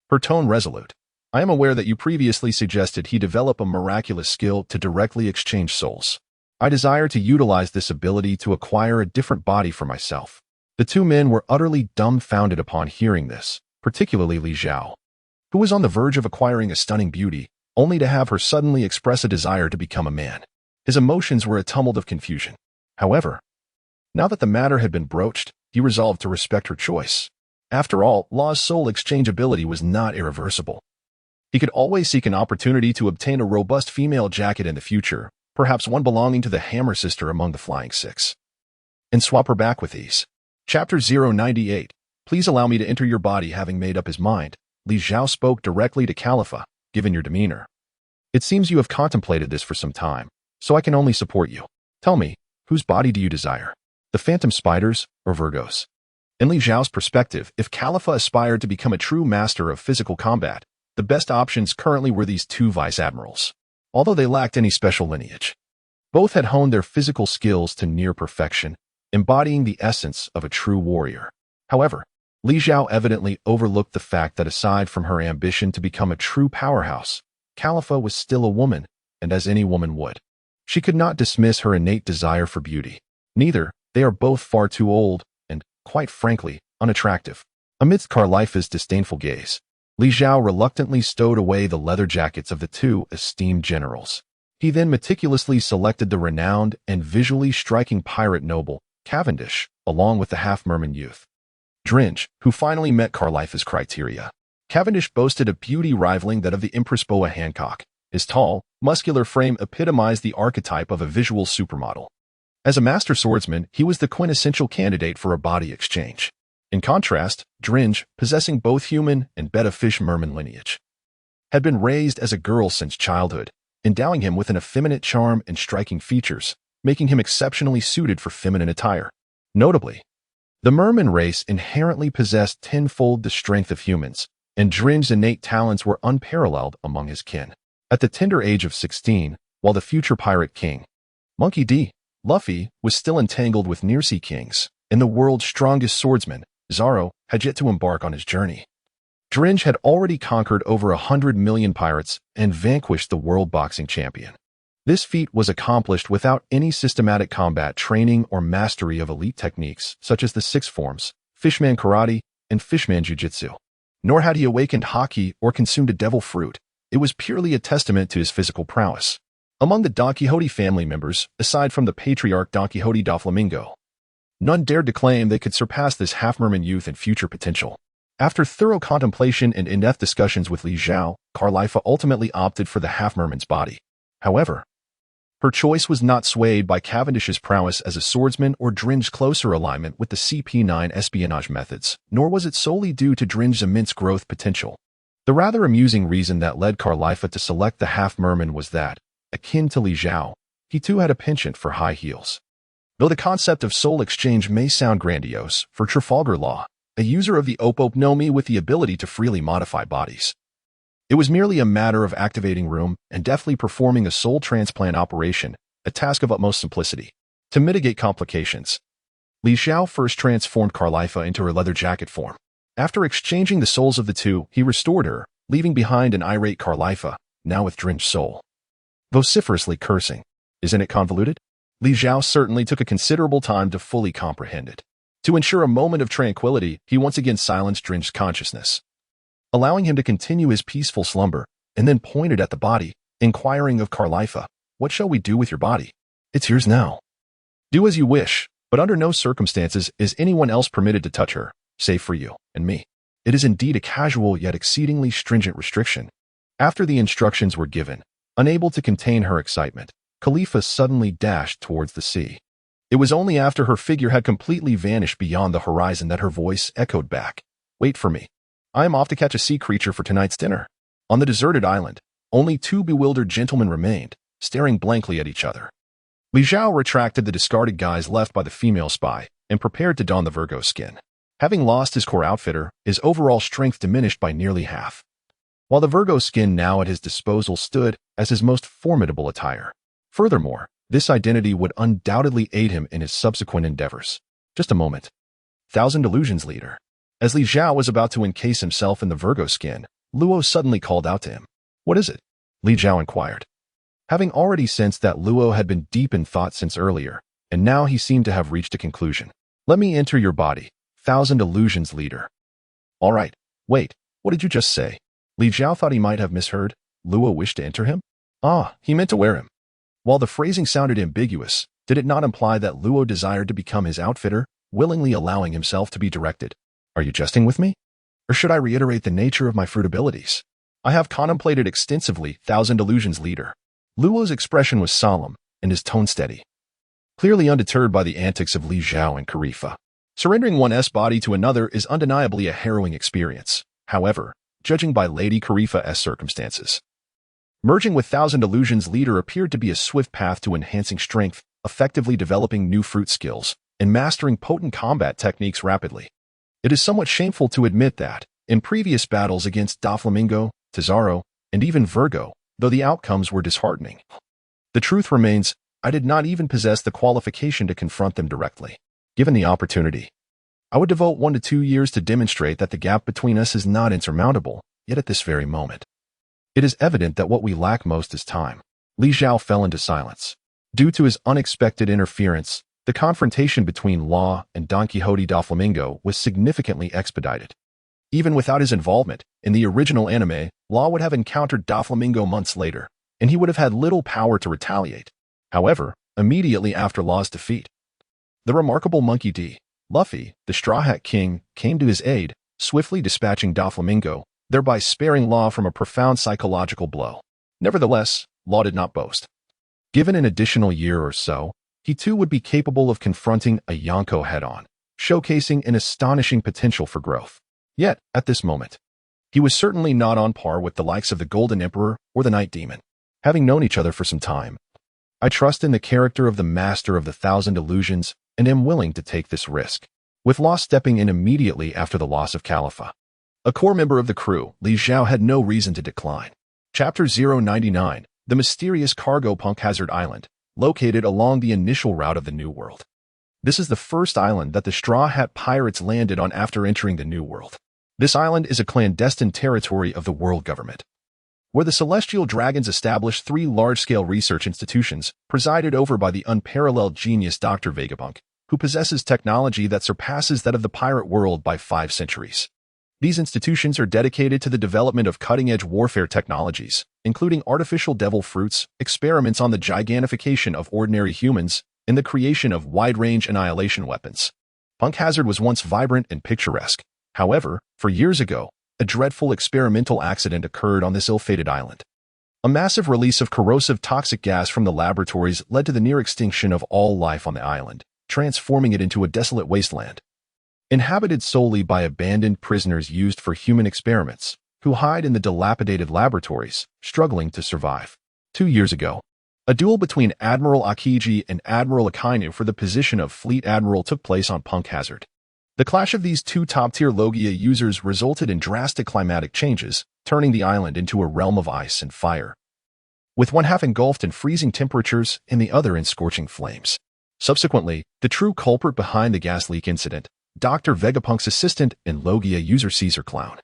Her tone resolute. I am aware that you previously suggested he develop a miraculous skill to directly exchange souls. I desire to utilize this ability to acquire a different body for myself. The two men were utterly dumbfounded upon hearing this, particularly Li Zhao, who was on the verge of acquiring a stunning beauty, only to have her suddenly express a desire to become a man. His emotions were a tumult of confusion. However, now that the matter had been broached, he resolved to respect her choice. After all, Law's soul exchange ability was not irreversible. He could always seek an opportunity to obtain a robust female jacket in the future, perhaps one belonging to the Hammer sister among the Flying Six, and swap her back with ease. Chapter 098. Please allow me to enter your body. Having made up his mind, Li Zhao spoke directly to Khalifa. Given your demeanor, it seems you have contemplated this for some time, so I can only support you. Tell me, whose body do you desire? The Phantom Spiders or Virgo's? In Li Zhao's perspective, if Khalifa aspired to become a true master of physical combat, the best options currently were these two vice-admirals. Although they lacked any special lineage, both had honed their physical skills to near perfection, embodying the essence of a true warrior. However, Li Zhao evidently overlooked the fact that aside from her ambition to become a true powerhouse, Khalifa was still a woman, and as any woman would, she could not dismiss her innate desire for beauty. Neither, they are both far too old and, quite frankly, unattractive. Amidst Khalifa's disdainful gaze, Li Zhao reluctantly stowed away the leather jackets of the two esteemed generals. He then meticulously selected the renowned and visually striking pirate noble, Cavendish, along with the half-merman youth, Dringe, who finally met Khalifa's criteria. Cavendish boasted a beauty rivaling that of the Empress Boa Hancock. His tall, muscular frame epitomized the archetype of a visual supermodel. As a master swordsman, he was the quintessential candidate for a body exchange. In contrast, Dringe, possessing both human and betta fish merman lineage, had been raised as a girl since childhood, endowing him with an effeminate charm and striking features, making him exceptionally suited for feminine attire. Notably, the merman race inherently possessed tenfold the strength of humans, and Dringe's innate talents were unparalleled among his kin. At the tender age of 16, while the future pirate king, Monkey D. Luffy, was still entangled with near-sea kings, and the world's strongest swordsman, Zhao, had yet to embark on his journey. Dringe had already conquered over 100 million pirates and vanquished the world boxing champion. This feat was accomplished without any systematic combat training or mastery of elite techniques such as the six forms, Fishman Karate, and Fishman Jiu-Jitsu. Nor had he awakened Haki or consumed a devil fruit. It was purely a testament to his physical prowess. Among the Don Quixote family members, aside from the patriarch Don Quixote da Flamingo, none dared to claim they could surpass this half-merman youth in future potential. After thorough contemplation and in-depth discussions with Li Zhao, Khalifa ultimately opted for the half-merman's body. However, her choice was not swayed by Cavendish's prowess as a swordsman or Dringe's closer alignment with the CP9 espionage methods, nor was it solely due to Dringe's immense growth potential. The rather amusing reason that led Khalifa to select the half-merman was that, akin to Li Zhao, he too had a penchant for high heels. Though the concept of soul exchange may sound grandiose, for Trafalgar Law, a user of the Opop Nomi with the ability to freely modify bodies, it was merely a matter of activating room and deftly performing a soul transplant operation, a task of utmost simplicity. To mitigate complications, Li Zhao first transformed Khalifa into her leather jacket form. After exchanging the souls of the two, he restored her, leaving behind an irate Khalifa, now with Dringe's soul, vociferously cursing. Isn't it convoluted? Li Zhao certainly took a considerable time to fully comprehend it. To ensure a moment of tranquility, he once again silenced Dringe's consciousness, allowing him to continue his peaceful slumber, and then pointed at the body, inquiring of Khalifa, "What shall we do with your body? It's yours now. Do as you wish, but under no circumstances is anyone else permitted to touch her, save for you and me." It is indeed a casual yet exceedingly stringent restriction. After the instructions were given, unable to contain her excitement, Khalifa suddenly dashed towards the sea. It was only after her figure had completely vanished beyond the horizon that her voice echoed back, "Wait for me. I am off to catch a sea creature for tonight's dinner." On the deserted island, only two bewildered gentlemen remained, staring blankly at each other. Li Zhao retracted the discarded guise left by the female spy and prepared to don the Virgo skin. Having lost his core outfitter, his overall strength diminished by nearly half, while the Virgo skin now at his disposal stood as his most formidable attire. Furthermore, this identity would undoubtedly aid him in his subsequent endeavors. Just a moment. Thousand Illusions leader. As Li Zhao was about to encase himself in the Virgo skin, Luo suddenly called out to him. "What is it?" Li Zhao inquired. Having already sensed that Luo had been deep in thought since earlier, and now he seemed to have reached a conclusion. "Let me enter your body, Thousand Illusions leader." "All right. Wait, what did you just say?" Li Zhao thought he might have misheard. Luo wished to enter him? Ah, he meant to wear him. While the phrasing sounded ambiguous, did it not imply that Luo desired to become his outfitter, willingly allowing himself to be directed? "Are you jesting with me? Or should I reiterate the nature of my fruit abilities? I have contemplated extensively, Thousand Illusions leader." Luo's expression was solemn, and his tone steady. Clearly undeterred by the antics of Li Zhao and Karifa. Surrendering one's body to another is undeniably a harrowing experience, however, judging by Lady Karifa's circumstances. Merging with Thousand Illusions leader appeared to be a swift path to enhancing strength, effectively developing new fruit skills, and mastering potent combat techniques rapidly. It is somewhat shameful to admit that, in previous battles against Doflamingo, Tesoro, and even Virgo, though the outcomes were disheartening, the truth remains, I did not even possess the qualification to confront them directly. Given the opportunity, I would devote 1 to 2 years to demonstrate that the gap between us is not insurmountable, yet at this very moment, it is evident that what we lack most is time. Li Zhao fell into silence. Due to his unexpected interference, the confrontation between Law and Don Quixote Doflamingo was significantly expedited. Even without his involvement, in the original anime, Law would have encountered Doflamingo months later, and he would have had little power to retaliate. However, immediately after Law's defeat, the remarkable Monkey D. Luffy, the Straw Hat King, came to his aid, swiftly dispatching Doflamingo, thereby sparing Law from a profound psychological blow. Nevertheless, Law did not boast. Given an additional year or so, he too would be capable of confronting a Yonko head-on, showcasing an astonishing potential for growth. Yet, at this moment, he was certainly not on par with the likes of the Golden Emperor or the Night Demon. Having known each other for some time, I trust in the character of the Master of the Thousand Illusions and am willing to take this risk. With Law stepping in immediately after the loss of Califa, a core member of the crew, Li Zhao had no reason to decline. Chapter 099, The Mysterious Cargo Punk Hazard Island, located along the initial route of the New World. This is the first island that the Straw Hat Pirates landed on after entering the New World. This island is a clandestine territory of the world government, where the Celestial Dragons established 3 large-scale research institutions, presided over by the unparalleled genius Dr. Vegapunk, who possesses technology that surpasses that of the pirate world by 5 centuries. These institutions are dedicated to the development of cutting-edge warfare technologies, including artificial devil fruits, experiments on the gigantification of ordinary humans, and the creation of wide-range annihilation weapons. Punk Hazard was once vibrant and picturesque. However, 4 years ago, a dreadful experimental accident occurred on this ill-fated island. A massive release of corrosive toxic gas from the laboratories led to the near extinction of all life on the island, transforming it into a desolate wasteland, inhabited solely by abandoned prisoners used for human experiments, who hide in the dilapidated laboratories, struggling to survive. 2 years ago, a duel between Admiral Akiji and Admiral Akainu for the position of Fleet Admiral took place on Punk Hazard. The clash of these 2 top-tier Logia users resulted in drastic climatic changes, turning the island into a realm of ice and fire, with one half engulfed in freezing temperatures and the other in scorching flames. Subsequently, the true culprit behind the gas leak incident, Dr. Vegapunk's assistant and Logia user Caesar Clown,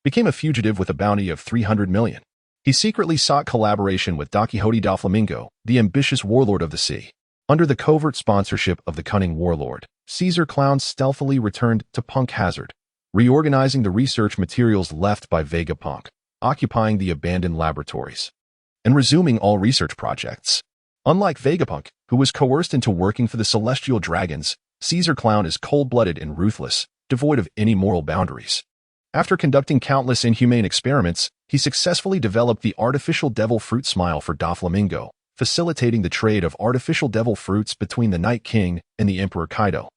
became a fugitive with a bounty of 300 million. He secretly sought collaboration with Don Quixote Doflamingo, the ambitious warlord of the sea. Under the covert sponsorship of the cunning warlord, Caesar Clown stealthily returned to Punk Hazard, reorganizing the research materials left by Vegapunk, occupying the abandoned laboratories, and resuming all research projects. Unlike Vegapunk, who was coerced into working for the Celestial Dragons, Caesar Clown is cold-blooded and ruthless, devoid of any moral boundaries. After conducting countless inhumane experiments, he successfully developed the artificial devil fruit smile for Doflamingo, facilitating the trade of artificial devil fruits between the Night King and the Emperor Kaido.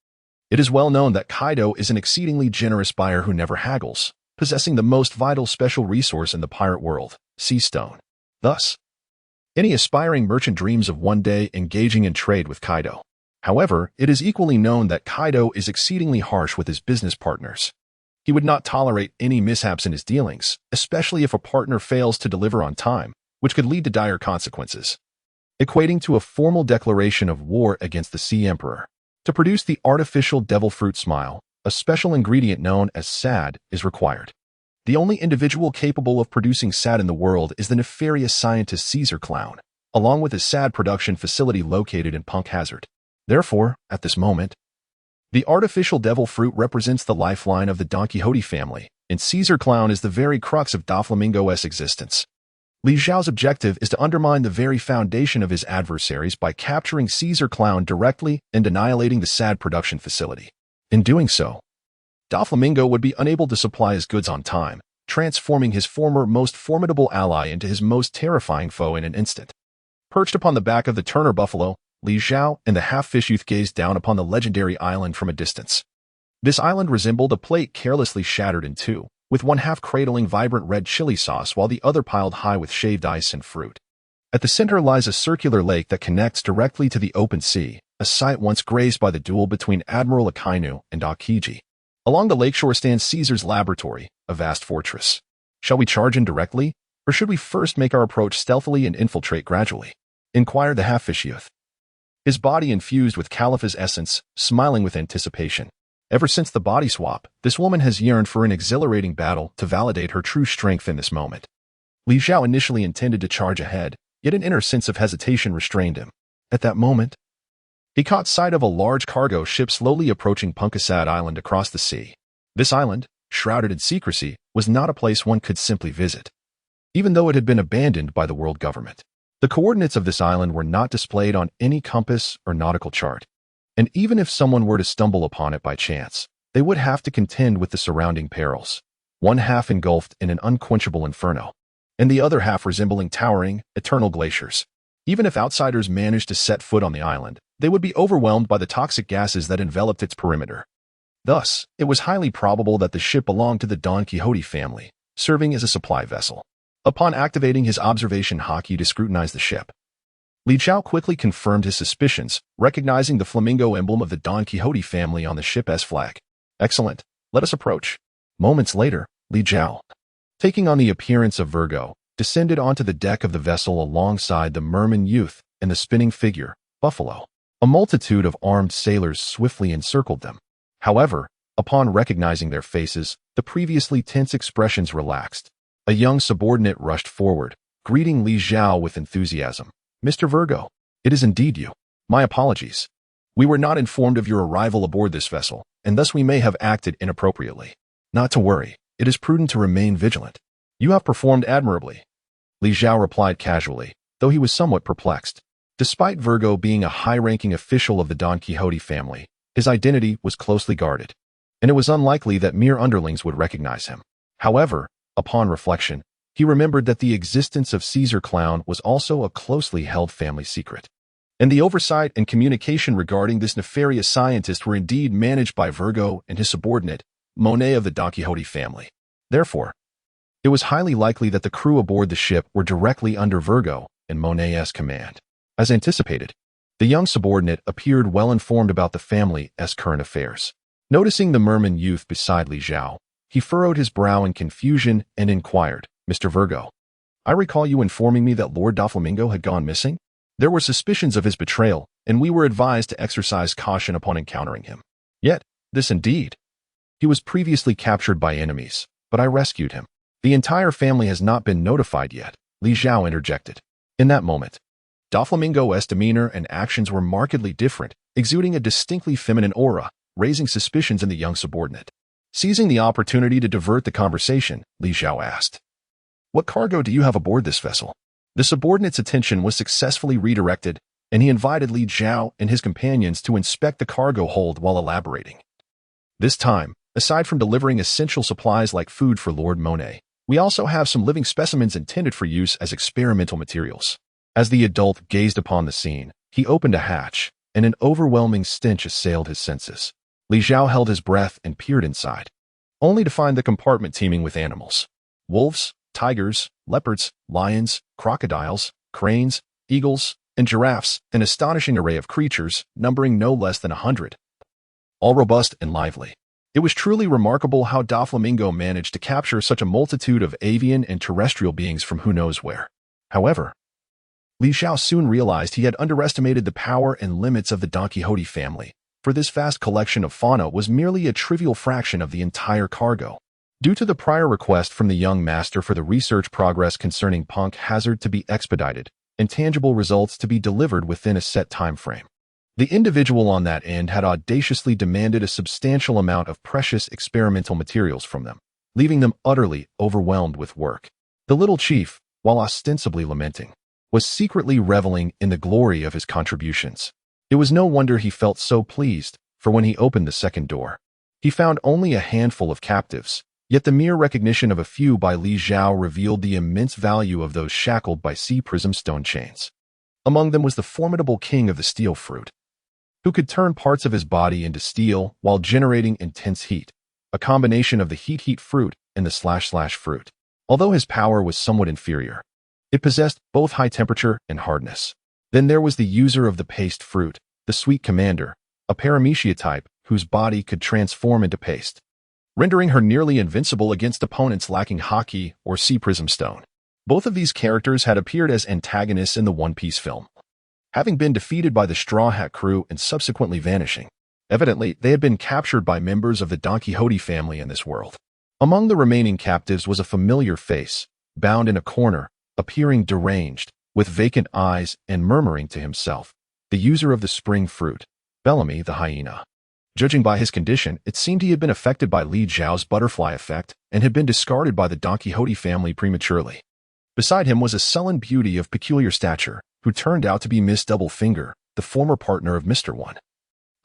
It is well known that Kaido is an exceedingly generous buyer who never haggles, possessing the most vital special resource in the pirate world, Sea Stone. Thus, Any aspiring merchant dreams of one day engaging in trade with Kaido. However, it is equally known that Kaido is exceedingly harsh with his business partners. He would not tolerate any mishaps in his dealings, especially if a partner fails to deliver on time, which could lead to dire consequences, equating to a formal declaration of war against the Sea Emperor. To produce the artificial devil fruit smile, a special ingredient known as sad is required. The only individual capable of producing sad in the world is the nefarious scientist Caesar Clown, along with his sad production facility located in Punk Hazard. Therefore, at this moment, the artificial devil fruit represents the lifeline of the Don Quixote family, and Caesar Clown is the very crux of Doflamingo's existence. Li Zhao's objective is to undermine the very foundation of his adversaries by capturing Caesar Clown directly and annihilating the sad production facility. In doing so, Doflamingo would be unable to supply his goods on time, transforming his former most formidable ally into his most terrifying foe in an instant. Perched upon the back of the Turner Buffalo, Li Zhao and the half-fish youth gazed down upon the legendary island from a distance. This island resembled a plate carelessly shattered in two, with one half cradling vibrant red chili sauce while the other piled high with shaved ice and fruit. At the center lies a circular lake that connects directly to the open sea, a site once grazed by the duel between Admiral Akainu and Aokiji. Along the lakeshore stands Caesar's laboratory, a vast fortress. Shall we charge in directly, or should we first make our approach stealthily and infiltrate gradually? Inquired the half-fish youth, his body infused with Calipha's essence, smiling with anticipation. Ever since the body swap, this woman has yearned for an exhilarating battle to validate her true strength in this moment. Li Zhao initially intended to charge ahead, yet an inner sense of hesitation restrained him. At that moment, he caught sight of a large cargo ship slowly approaching Punkasad Island across the sea. This island, shrouded in secrecy, was not a place one could simply visit, even though it had been abandoned by the world government. The coordinates of this island were not displayed on any compass or nautical chart, and even if someone were to stumble upon it by chance, they would have to contend with the surrounding perils, one half engulfed in an unquenchable inferno, and the other half resembling towering, eternal glaciers. Even if outsiders managed to set foot on the island, they would be overwhelmed by the toxic gases that enveloped its perimeter. Thus, it was highly probable that the ship belonged to the Don Quixote family, serving as a supply vessel. Upon activating his observation hotkey to scrutinize the ship, Li Zhao quickly confirmed his suspicions, recognizing the flamingo emblem of the Don Quixote family on the ship's flag. Excellent. Let us approach. Moments later, Li Zhao, taking on the appearance of Virgo, descended onto the deck of the vessel alongside the merman youth and the spinning figure, Buffalo. A multitude of armed sailors swiftly encircled them. However, upon recognizing their faces, the previously tense expressions relaxed. A young subordinate rushed forward, greeting Li Zhao with enthusiasm. Mr. Virgo, it is indeed you. My apologies. We were not informed of your arrival aboard this vessel, and thus we may have acted inappropriately. Not to worry, it is prudent to remain vigilant. You have performed admirably. Li Zhao replied casually, though he was somewhat perplexed. Despite Virgo being a high-ranking official of the Don Quixote family, his identity was closely guarded, and it was unlikely that mere underlings would recognize him. However, upon reflection, he remembered that the existence of Caesar Clown was also a closely held family secret, and the oversight and communication regarding this nefarious scientist were indeed managed by Virgo and his subordinate, Monet of the Don Quixote family. Therefore, it was highly likely that the crew aboard the ship were directly under Virgo and Monet's command. As anticipated, the young subordinate appeared well informed about the family's current affairs. Noticing the merman youth beside Li Zhao, he furrowed his brow in confusion and inquired, Mr. Virgo, I recall you informing me that Lord Doflamingo had gone missing? There were suspicions of his betrayal, and we were advised to exercise caution upon encountering him. Yet, this indeed. He was previously captured by enemies, but I rescued him. The entire family has not been notified yet, Li Zhao interjected. In that moment, Doflamingo's demeanor and actions were markedly different, exuding a distinctly feminine aura, raising suspicions in the young subordinate. Seizing the opportunity to divert the conversation, Li Zhao asked, What cargo do you have aboard this vessel? The subordinate's attention was successfully redirected, and he invited Li Zhao and his companions to inspect the cargo hold while elaborating. This time, aside from delivering essential supplies like food for Lord Monet, we also have some living specimens intended for use as experimental materials. As the adult gazed upon the scene, he opened a hatch, and an overwhelming stench assailed his senses. Li Zhao held his breath and peered inside, only to find the compartment teeming with animals. Wolves, tigers, leopards, lions, crocodiles, cranes, eagles, and giraffes, an astonishing array of creatures, numbering no less than 100. All robust and lively. It was truly remarkable how Doflamingo managed to capture such a multitude of avian and terrestrial beings from who knows where. However, Li Zhao soon realized he had underestimated the power and limits of the Don Quixote family, for this vast collection of fauna was merely a trivial fraction of the entire cargo. Due to the prior request from the young master for the research progress concerning Punk Hazard to be expedited, and tangible results to be delivered within a set time frame, the individual on that end had audaciously demanded a substantial amount of precious experimental materials from them, leaving them utterly overwhelmed with work. The little chief, while ostensibly lamenting, was secretly reveling in the glory of his contributions. It was no wonder he felt so pleased, for when he opened the second door, he found only a handful of captives, yet the mere recognition of a few by Li Zhao revealed the immense value of those shackled by sea prism stone chains. Among them was the formidable king of the steel fruit, who could turn parts of his body into steel while generating intense heat, a combination of the heat fruit and the / fruit. Although his power was somewhat inferior, it possessed both high temperature and hardness. Then there was the user of the paste fruit, the sweet commander, a paramecia type whose body could transform into paste, rendering her nearly invincible against opponents lacking hockey or sea prism stone. Both of these characters had appeared as antagonists in the One Piece film, having been defeated by the Straw Hat crew and subsequently vanishing. Evidently, they had been captured by members of the Don Quixote family in this world. Among the remaining captives was a familiar face, bound in a corner, appearing deranged, with vacant eyes and murmuring to himself, the user of the spring fruit, Bellamy the hyena. Judging by his condition, it seemed he had been affected by Li Zhao's butterfly effect and had been discarded by the Don Quixote family prematurely. Beside him was a sullen beauty of peculiar stature, who turned out to be Miss Doublefinger, the former partner of Mr. One,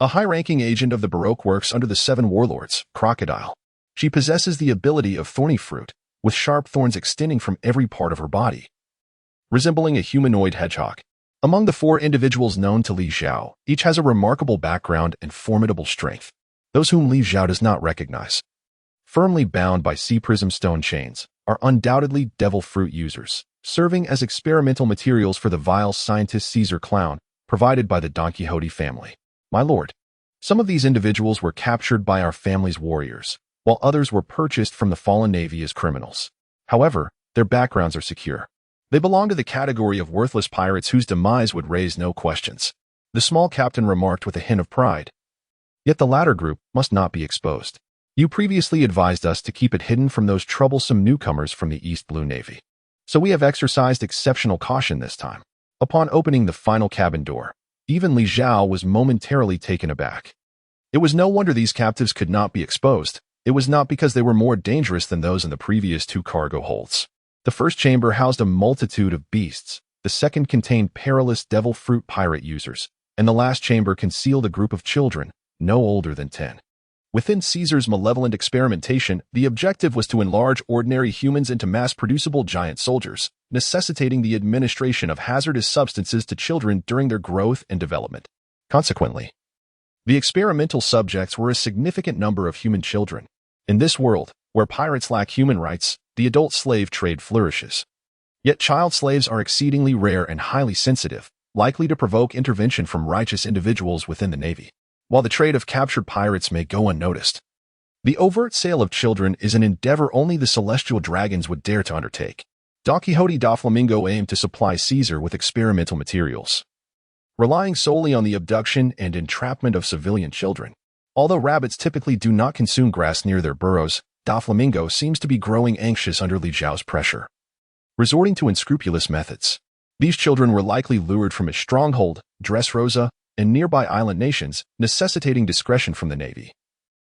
a high-ranking agent of the Baroque works under the Seven Warlords, Crocodile. She possesses the ability of thorny fruit, with sharp thorns extending from every part of her body, resembling a humanoid hedgehog. Among the 4 individuals known to Li Zhao, each has a remarkable background and formidable strength. Those whom Li Zhao does not recognize, firmly bound by sea prism stone chains, are undoubtedly devil fruit users, serving as experimental materials for the vile scientist Caesar Clown, provided by the Don Quixote family. My lord, some of these individuals were captured by our family's warriors, while others were purchased from the fallen navy as criminals. However, their backgrounds are secure. They belong to the category of worthless pirates whose demise would raise no questions, the small captain remarked with a hint of pride. Yet the latter group must not be exposed. You previously advised us to keep it hidden from those troublesome newcomers from the East Blue Navy, so we have exercised exceptional caution this time. Upon opening the final cabin door, even Li Zhao was momentarily taken aback. It was no wonder these captives could not be exposed. It was not because they were more dangerous than those in the previous 2 cargo holds. The first chamber housed a multitude of beasts, the second contained perilous devil fruit pirate users, and the last chamber concealed a group of children, no older than 10. Within Caesar's malevolent experimentation, the objective was to enlarge ordinary humans into mass-producible giant soldiers, necessitating the administration of hazardous substances to children during their growth and development. Consequently, the experimental subjects were a significant number of human children. In this world, where pirates lack human rights, the adult slave trade flourishes. Yet child slaves are exceedingly rare and highly sensitive, likely to provoke intervention from righteous individuals within the Navy, while the trade of captured pirates may go unnoticed. The overt sale of children is an endeavor only the celestial dragons would dare to undertake. Don Quixote Doflamingo aimed to supply Caesar with experimental materials, relying solely on the abduction and entrapment of civilian children. Although rabbits typically do not consume grass near their burrows, Doflamingo seems to be growing anxious under Li Zhao's pressure, resorting to unscrupulous methods. These children were likely lured from his stronghold, Dressrosa, and nearby island nations, necessitating discretion from the Navy.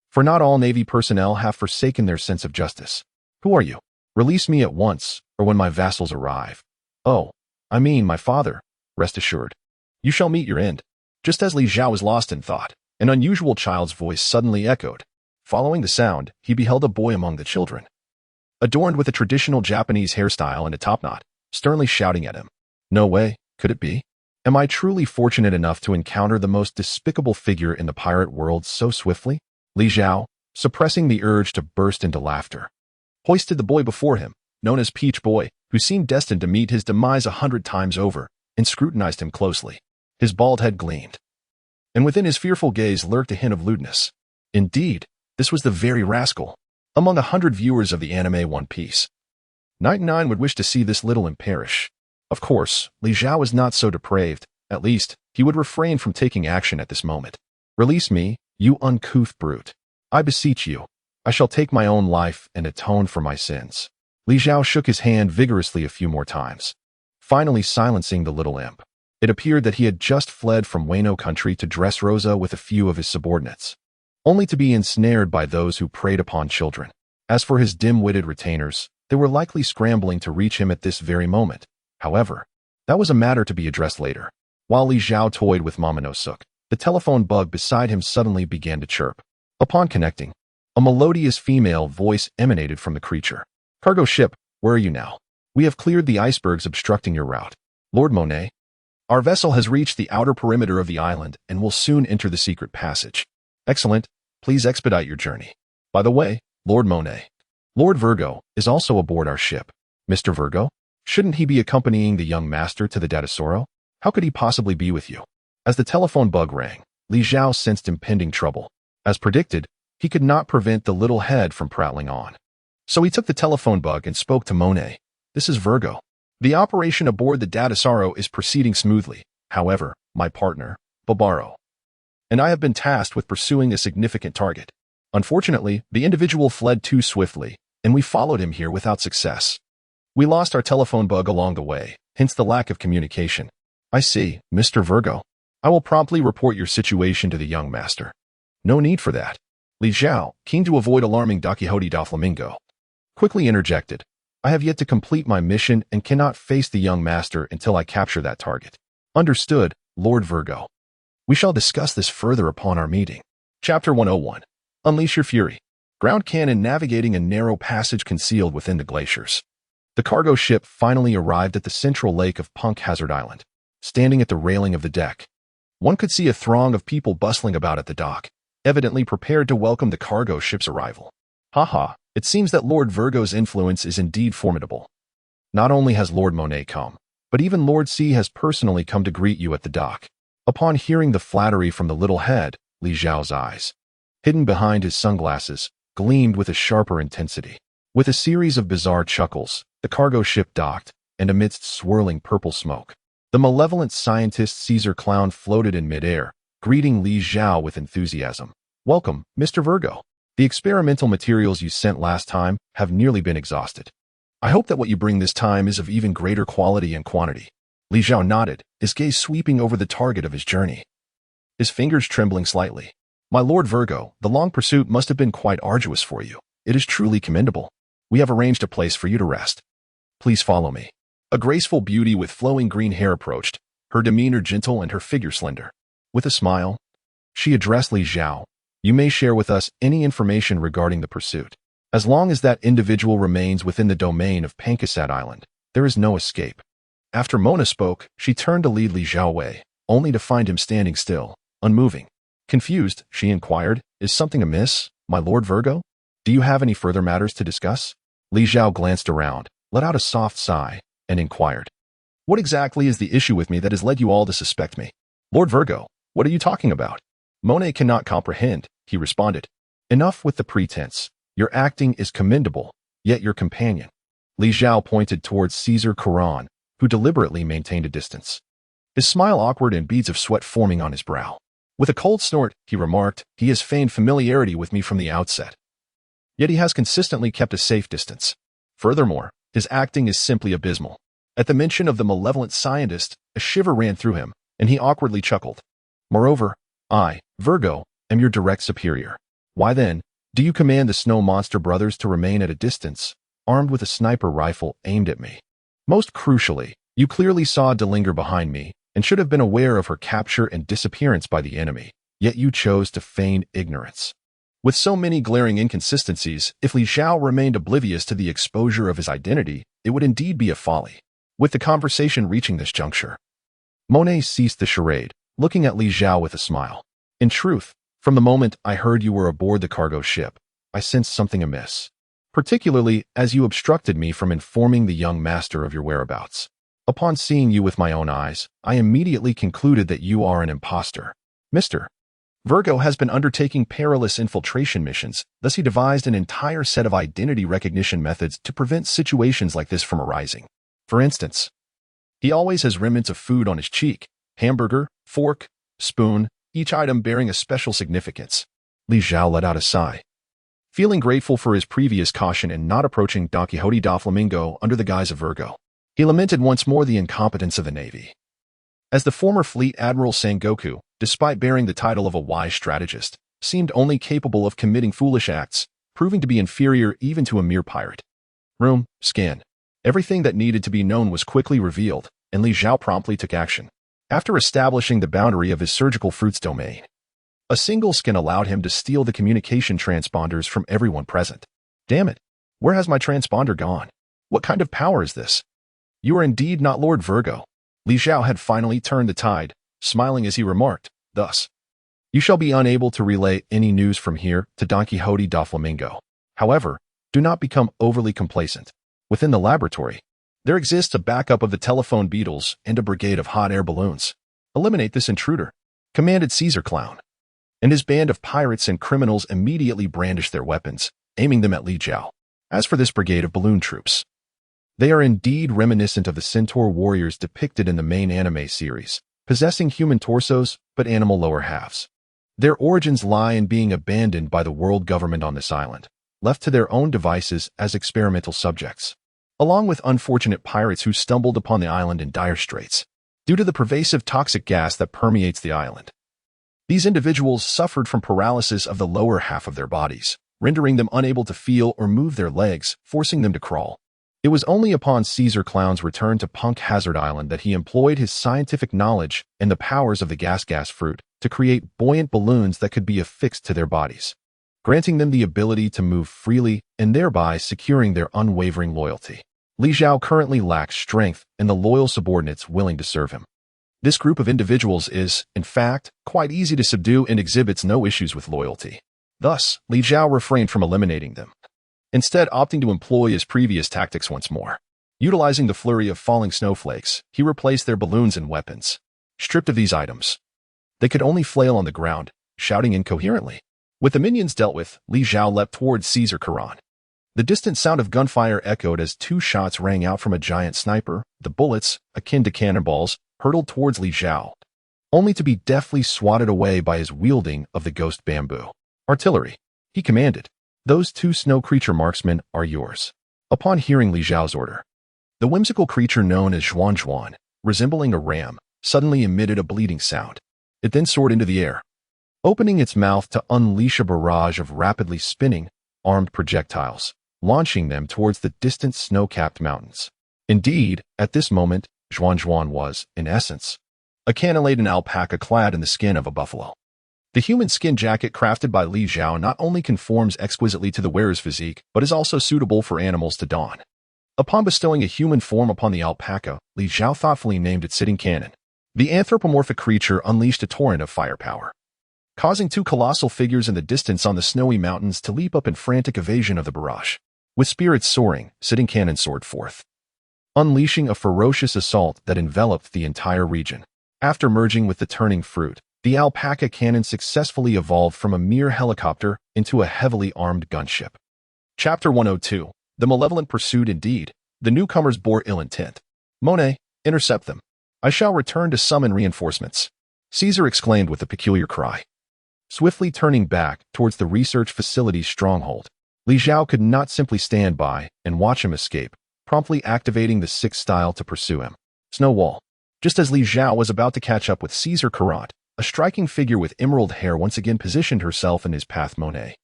For not all Navy personnel have forsaken their sense of justice. Who are you? Release me at once, or when my vassals arrive. Oh, I mean my father. Rest assured, you shall meet your end. Just as Li Zhao was lost in thought, an unusual child's voice suddenly echoed. Following the sound, he beheld a boy among the children, adorned with a traditional Japanese hairstyle and a topknot, sternly shouting at him. No way, could it be? Am I truly fortunate enough to encounter the most despicable figure in the pirate world so swiftly? Li Zhao, suppressing the urge to burst into laughter, hoisted the boy before him, known as Peach Boy, who seemed destined to meet his demise 100 times over, and scrutinized him closely. His bald head gleamed, and within his fearful gaze lurked a hint of lewdness. Indeed, this was the very rascal. Among 100 viewers of the anime One Piece, 99 would wish to see this little imp perish. Of course, Li Zhao is not so depraved. At least, he would refrain from taking action at this moment. Release me, you uncouth brute. I beseech you. I shall take my own life and atone for my sins. Li Zhao shook his hand vigorously a few more times, finally silencing the little imp. It appeared that he had just fled from Wano country to Dressrosa with a few of his subordinates, only to be ensnared by those who preyed upon children. As for his dim-witted retainers, they were likely scrambling to reach him at this very moment. However, that was a matter to be addressed later. While Li Zhao toyed with Momonosuke, the telephone bug beside him suddenly began to chirp. Upon connecting, a melodious female voice emanated from the creature. Cargo ship, where are you now? We have cleared the icebergs obstructing your route. Lord Monet, our vessel has reached the outer perimeter of the island and will soon enter the secret passage. Excellent. Please expedite your journey. By the way, Lord Monet, Lord Virgo is also aboard our ship. Mr. Virgo? Shouldn't he be accompanying the young master to the Datasoro? How could he possibly be with you? As the telephone bug rang, Li Zhao sensed impending trouble. As predicted, he could not prevent the little head from prattling on. So he took the telephone bug and spoke to Monet. This is Virgo. The operation aboard the Datasoro is proceeding smoothly. However, my partner, Barbaro, and I have been tasked with pursuing a significant target. Unfortunately, the individual fled too swiftly, and we followed him here without success. We lost our telephone bug along the way, hence the lack of communication. I see, Mr. Virgo. I will promptly report your situation to the young master. No need for that. Li Zhao, keen to avoid alarming Dakihote da Flamingo, quickly interjected. I have yet to complete my mission and cannot face the young master until I capture that target. Understood, Lord Virgo. We shall discuss this further upon our meeting. Chapter 101. Unleash your fury. Ground cannon navigating a narrow passage concealed within the glaciers. The cargo ship finally arrived at the central lake of Punk Hazard Island. Standing at the railing of the deck, one could see a throng of people bustling about at the dock, evidently prepared to welcome the cargo ship's arrival. Haha, it seems that Lord Virgo's influence is indeed formidable. Not only has Lord Monet come, but even Lord C has personally come to greet you at the dock. Upon hearing the flattery from the little head, Li Zhao's eyes, hidden behind his sunglasses, gleamed with a sharper intensity. With a series of bizarre chuckles, the cargo ship docked, and amidst swirling purple smoke, the malevolent scientist Caesar Clown floated in midair, greeting Li Zhao with enthusiasm. Welcome, Mr. Virgo. The experimental materials you sent last time have nearly been exhausted. I hope that what you bring this time is of even greater quality and quantity. Li Zhao nodded, his gaze sweeping over the target of his journey, his fingers trembling slightly. My Lord Virgo, the long pursuit must have been quite arduous for you. It is truly commendable. We have arranged a place for you to rest. Please follow me. A graceful beauty with flowing green hair approached, her demeanor gentle and her figure slender. With a smile, she addressed Li Zhao. You may share with us any information regarding the pursuit. As long as that individual remains within the domain of Pankasat Island, there is no escape. After Mona spoke, she turned to lead Li Zhao away, only to find him standing still, unmoving. Confused, she inquired, is something amiss, my Lord Virgo? Do you have any further matters to discuss? Li Zhao glanced around, let out a soft sigh, and inquired. What exactly is the issue with me that has led you all to suspect me? Lord Virgo, what are you talking about? Monet cannot comprehend, he responded. Enough with the pretense. Your acting is commendable, yet your companion. Li Zhao pointed towards Caesar Caron, who deliberately maintained a distance, his smile awkward and beads of sweat forming on his brow. With a cold snort, he remarked, he has feigned familiarity with me from the outset, yet he has consistently kept a safe distance. Furthermore, his acting is simply abysmal. At the mention of the malevolent scientist, a shiver ran through him, and he awkwardly chuckled. Moreover, I, Virgo, am your direct superior. Why then, do you command the Snow Monster brothers to remain at a distance, armed with a sniper rifle aimed at me? Most crucially, you clearly saw Delinger behind me, and should have been aware of her capture and disappearance by the enemy, yet you chose to feign ignorance. With so many glaring inconsistencies, if Li Zhao remained oblivious to the exposure of his identity, it would indeed be a folly. With the conversation reaching this juncture, Monet ceased the charade, looking at Li Zhao with a smile. In truth, from the moment I heard you were aboard the cargo ship, I sensed something amiss. particularly as you obstructed me from informing the young master of your whereabouts. Upon seeing you with my own eyes, I immediately concluded that you are an imposter. Mr. Virgo has been undertaking perilous infiltration missions, thus he devised an entire set of identity recognition methods to prevent situations like this from arising. For instance, he always has remnants of food on his cheek, hamburger, fork, spoon, each item bearing a special significance. Li Zhao let out a sigh. Feeling grateful for his previous caution in not approaching Don Quixote da Flamingo under the guise of Virgo, he lamented once more the incompetence of the Navy. As the former Fleet Admiral Sengoku, despite bearing the title of a wise strategist, seemed only capable of committing foolish acts, proving to be inferior even to a mere pirate. Room, scan. Everything that needed to be known was quickly revealed, and Li Zhao promptly took action. After establishing the boundary of his surgical fruits domain, a single scan allowed him to steal the communication transponders from everyone present. Damn it! Where has my transponder gone? What kind of power is this? You are indeed not Lord Virgo. Li Zhao had finally turned the tide, smiling as he remarked, thus, you shall be unable to relay any news from here to Don Quixote da Flamingo. However, do not become overly complacent. Within the laboratory, there exists a backup of the telephone beetles and a brigade of hot air balloons. Eliminate this intruder, commanded Caesar Clown. And his band of pirates and criminals immediately brandished their weapons, aiming them at Li Zhao. As for this brigade of balloon troops, they are indeed reminiscent of the centaur warriors depicted in the main anime series, possessing human torsos but animal lower halves. Their origins lie in being abandoned by the world government on this island, left to their own devices as experimental subjects, along with unfortunate pirates who stumbled upon the island in dire straits due to the pervasive toxic gas that permeates the island. These individuals suffered from paralysis of the lower half of their bodies, rendering them unable to feel or move their legs, forcing them to crawl. It was only upon Caesar Clown's return to Punk Hazard Island that he employed his scientific knowledge and the powers of the gas fruit to create buoyant balloons that could be affixed to their bodies, granting them the ability to move freely and thereby securing their unwavering loyalty. Li Zhao currently lacks strength and the loyal subordinates willing to serve him. This group of individuals is, in fact, quite easy to subdue and exhibits no issues with loyalty. Thus, Li Zhao refrained from eliminating them, instead opting to employ his previous tactics once more. Utilizing the flurry of falling snowflakes, he replaced their balloons and weapons. Stripped of these items, they could only flail on the ground, shouting incoherently. With the minions dealt with, Li Zhao leapt towards Caesar Caron. The distant sound of gunfire echoed as 2 shots rang out from a giant sniper. The bullets, akin to cannonballs, hurtled towards Li Zhao, only to be deftly swatted away by his wielding of the ghost bamboo. Artillery, he commanded. Those 2 snow creature marksmen are yours. Upon hearing Li Zhao's order, the whimsical creature known as Zhuan, resembling a ram, suddenly emitted a bleating sound. It then soared into the air, opening its mouth to unleash a barrage of rapidly spinning, armed projectiles, launching them towards the distant snow-capped mountains. Indeed, at this moment, Zhuan was, in essence, a cannelated alpaca clad in the skin of a buffalo. The human skin jacket crafted by Li Zhao not only conforms exquisitely to the wearer's physique, but is also suitable for animals to don. Upon bestowing a human form upon the alpaca, Li Zhao thoughtfully named it Sitting Cannon. The anthropomorphic creature unleashed a torrent of firepower, causing 2 colossal figures in the distance on the snowy mountains to leap up in frantic evasion of the barrage. With spirits soaring, Sitting Cannon soared forth, unleashing a ferocious assault that enveloped the entire region. After merging with the turning fruit, the alpaca cannon successfully evolved from a mere helicopter into a heavily armed gunship. Chapter 102. The Malevolent Pursuit. Indeed, the newcomers bore ill intent. Monet, intercept them. I shall return to summon reinforcements. Caesar exclaimed with a peculiar cry. Swiftly turning back towards the research facility's stronghold, Li Zhao could not simply stand by and watch him escape, promptly activating the 6th style to pursue him. Snow Wall. Just as Li Zhao was about to catch up with Caesar Caron, a striking figure with emerald hair once again positioned herself in his path. Monet,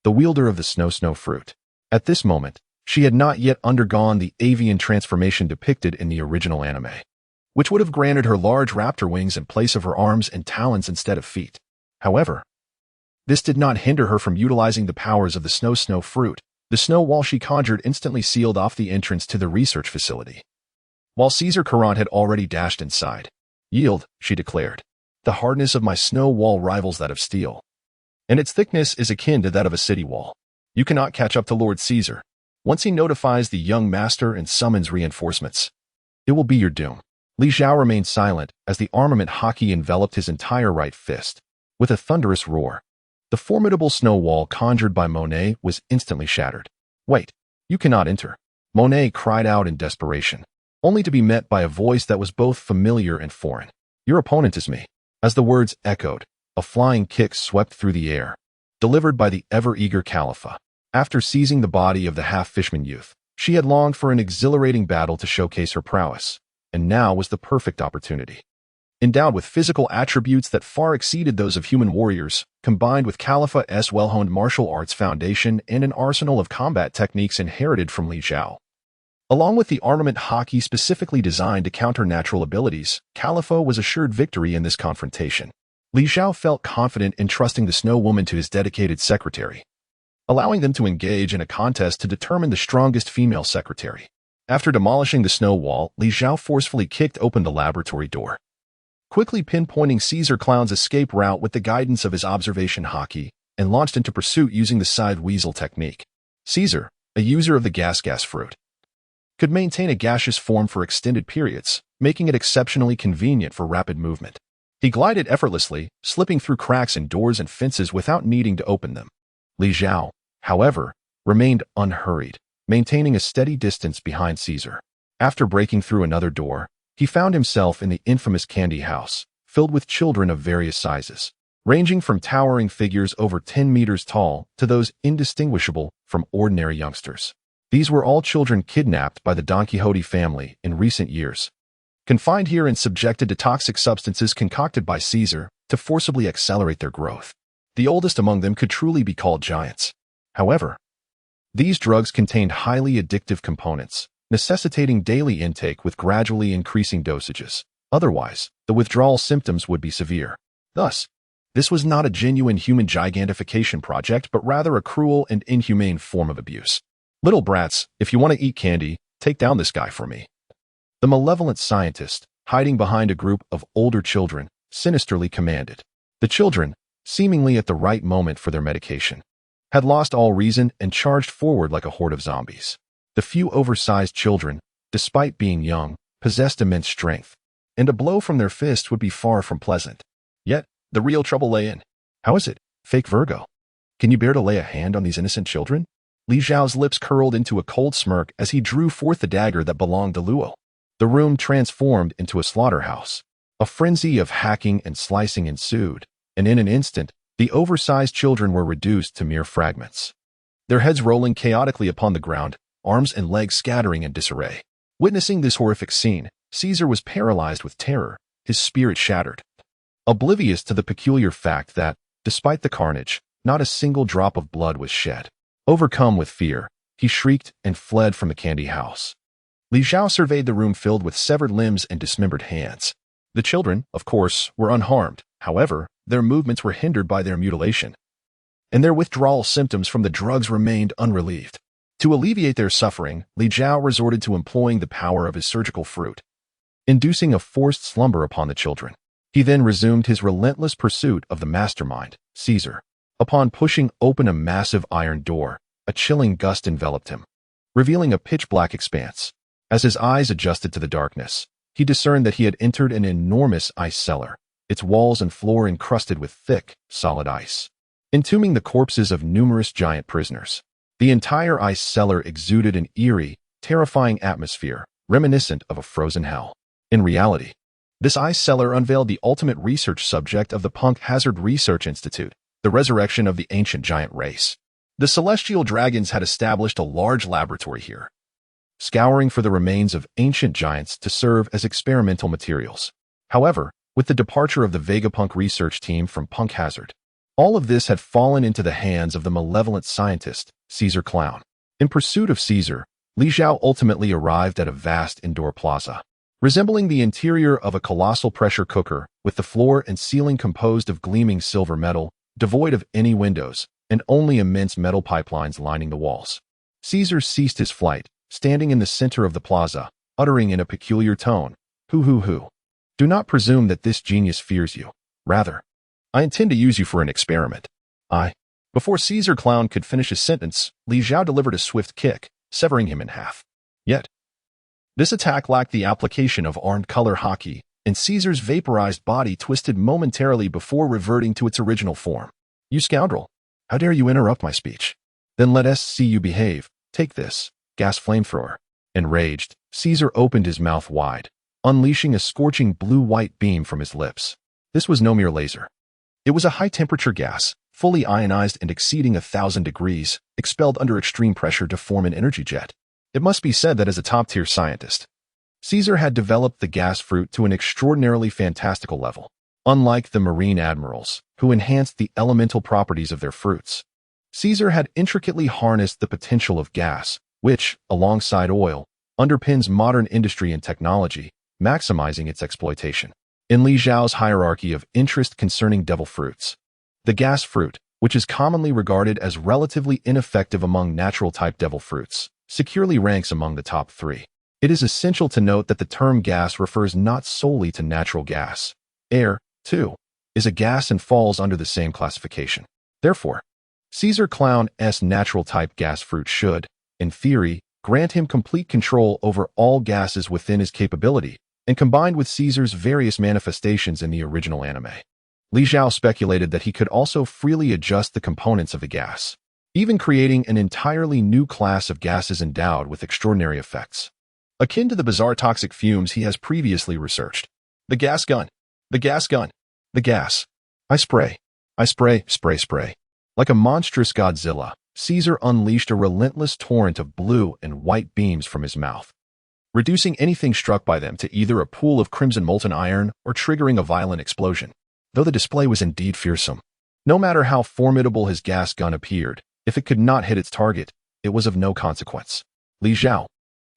the wielder of the snow fruit. At this moment, she had not yet undergone the avian transformation depicted in the original anime, which would have granted her large raptor wings in place of her arms and talons instead of feet. However, this did not hinder her from utilizing the powers of the snow fruit. The snow wall she conjured instantly sealed off the entrance to the research facility, while Caesar Caron had already dashed inside. Yield, she declared. The hardness of my snow wall rivals that of steel, and its thickness is akin to that of a city wall. You cannot catch up to Lord Caesar. Once he notifies the young master and summons reinforcements, it will be your doom. Li Zhao remained silent as the armament hockey enveloped his entire right fist. With a thunderous roar, the formidable snow wall conjured by Monet was instantly shattered. Wait, you cannot enter. Monet cried out in desperation, only to be met by a voice that was both familiar and foreign. Your opponent is me. As the words echoed, a flying kick swept through the air, delivered by the ever-eager Khalifa. After seizing the body of the half-fishman youth, she had longed for an exhilarating battle to showcase her prowess, and now was the perfect opportunity. Endowed with physical attributes that far exceeded those of human warriors, combined with Khalifa's well-honed martial arts foundation and an arsenal of combat techniques inherited from Li Zhao, along with the armament hockey specifically designed to counter natural abilities, Khalifa was assured victory in this confrontation. Li Zhao felt confident in trusting the Snow Woman to his dedicated secretary, allowing them to engage in a contest to determine the strongest female secretary. After demolishing the snow wall, Li Zhao forcefully kicked open the laboratory door, quickly pinpointing Caesar Clown's escape route with the guidance of his observation hockey, and launched into pursuit using the side weasel technique. Caesar, a user of the gas fruit, could maintain a gaseous form for extended periods, making it exceptionally convenient for rapid movement. He glided effortlessly, slipping through cracks in doors and fences without needing to open them. Li Zhao, however, remained unhurried, maintaining a steady distance behind Caesar. After breaking through another door, he found himself in the infamous candy house, filled with children of various sizes, ranging from towering figures over 10 meters tall to those indistinguishable from ordinary youngsters. These were all children kidnapped by the Don Quixote family in recent years, confined here and subjected to toxic substances concocted by Caesar to forcibly accelerate their growth. The oldest among them could truly be called giants. However, these drugs contained highly addictive components, necessitating daily intake with gradually increasing dosages. Otherwise, the withdrawal symptoms would be severe. Thus, this was not a genuine human gigantification project, but rather a cruel and inhumane form of abuse. Little brats, if you want to eat candy, take down this guy for me. The malevolent scientist, hiding behind a group of older children, sinisterly commanded. The children, seemingly at the right moment for their medication, had lost all reason and charged forward like a horde of zombies. The few oversized children, despite being young, possessed immense strength, and a blow from their fist would be far from pleasant. Yet, the real trouble lay in. How is it, fake Virgo? Can you bear to lay a hand on these innocent children? Li Zhao's lips curled into a cold smirk as he drew forth the dagger that belonged to Luo. The room transformed into a slaughterhouse. A frenzy of hacking and slicing ensued, and in an instant, the oversized children were reduced to mere fragments, their heads rolling chaotically upon the ground, arms and legs scattering in disarray. Witnessing this horrific scene, Caesar was paralyzed with terror, his spirit shattered, oblivious to the peculiar fact that, despite the carnage, not a single drop of blood was shed. Overcome with fear, he shrieked and fled from the candy house. Li Zhao surveyed the room filled with severed limbs and dismembered hands. The children, of course, were unharmed. However, their movements were hindered by their mutilation, and their withdrawal symptoms from the drugs remained unrelieved. To alleviate their suffering, Li Zhao resorted to employing the power of his surgical fruit, inducing a forced slumber upon the children. He then resumed his relentless pursuit of the mastermind, Caesar. Upon pushing open a massive iron door, a chilling gust enveloped him, revealing a pitch-black expanse. As his eyes adjusted to the darkness, he discerned that he had entered an enormous ice cellar, its walls and floor encrusted with thick, solid ice, entombing the corpses of numerous giant prisoners. The entire ice cellar exuded an eerie, terrifying atmosphere, reminiscent of a frozen hell. In reality, this ice cellar unveiled the ultimate research subject of the Punk Hazard Research Institute, the resurrection of the ancient giant race. The celestial dragons had established a large laboratory here, scouring for the remains of ancient giants to serve as experimental materials. However, with the departure of the Vegapunk research team from Punk Hazard, all of this had fallen into the hands of the malevolent scientist, Caesar Clown. In pursuit of Caesar, Li Zhao ultimately arrived at a vast indoor plaza, resembling the interior of a colossal pressure cooker, with the floor and ceiling composed of gleaming silver metal, devoid of any windows, and only immense metal pipelines lining the walls. Caesar ceased his flight, standing in the center of the plaza, uttering in a peculiar tone, "Hoo hoo hoo. Do not presume that this genius fears you. Rather, I intend to use you for an experiment. I Before Caesar Clown could finish his sentence, Li Zhao delivered a swift kick, severing him in half. Yet, this attack lacked the application of armed color hockey, and Caesar's vaporized body twisted momentarily before reverting to its original form. "You scoundrel! How dare you interrupt my speech? Then let us see you behave. Take this, gas flamethrower." Enraged, Caesar opened his mouth wide, unleashing a scorching blue-white beam from his lips. This was no mere laser. It was a high-temperature gas, fully ionized and exceeding 1,000 degrees, expelled under extreme pressure to form an energy jet. It must be said that as a top-tier scientist, Caesar had developed the gas fruit to an extraordinarily fantastical level. Unlike the marine admirals, who enhanced the elemental properties of their fruits, Caesar had intricately harnessed the potential of gas, which, alongside oil, underpins modern industry and technology, maximizing its exploitation. In Li Zhao's hierarchy of interest concerning devil fruits, the gas fruit, which is commonly regarded as relatively ineffective among natural-type devil fruits, securely ranks among the top 3. It is essential to note that the term gas refers not solely to natural gas. Air, too, is a gas and falls under the same classification. Therefore, Caesar Clown's natural-type gas fruit should, in theory, grant him complete control over all gases within his capability, and combined with Caesar's various manifestations in the original anime. Li Zhao speculated that he could also freely adjust the components of the gas, even creating an entirely new class of gases endowed with extraordinary effects, akin to the bizarre toxic fumes he has previously researched. The gas gun. The gas gun. The gas. I spray. I spray, spray, spray. Like a monstrous Godzilla, Caesar unleashed a relentless torrent of blue and white beams from his mouth, reducing anything struck by them to either a pool of crimson molten iron or triggering a violent explosion. Though the display was indeed fearsome, no matter how formidable his gas gun appeared, if it could not hit its target, it was of no consequence. Li Zhao,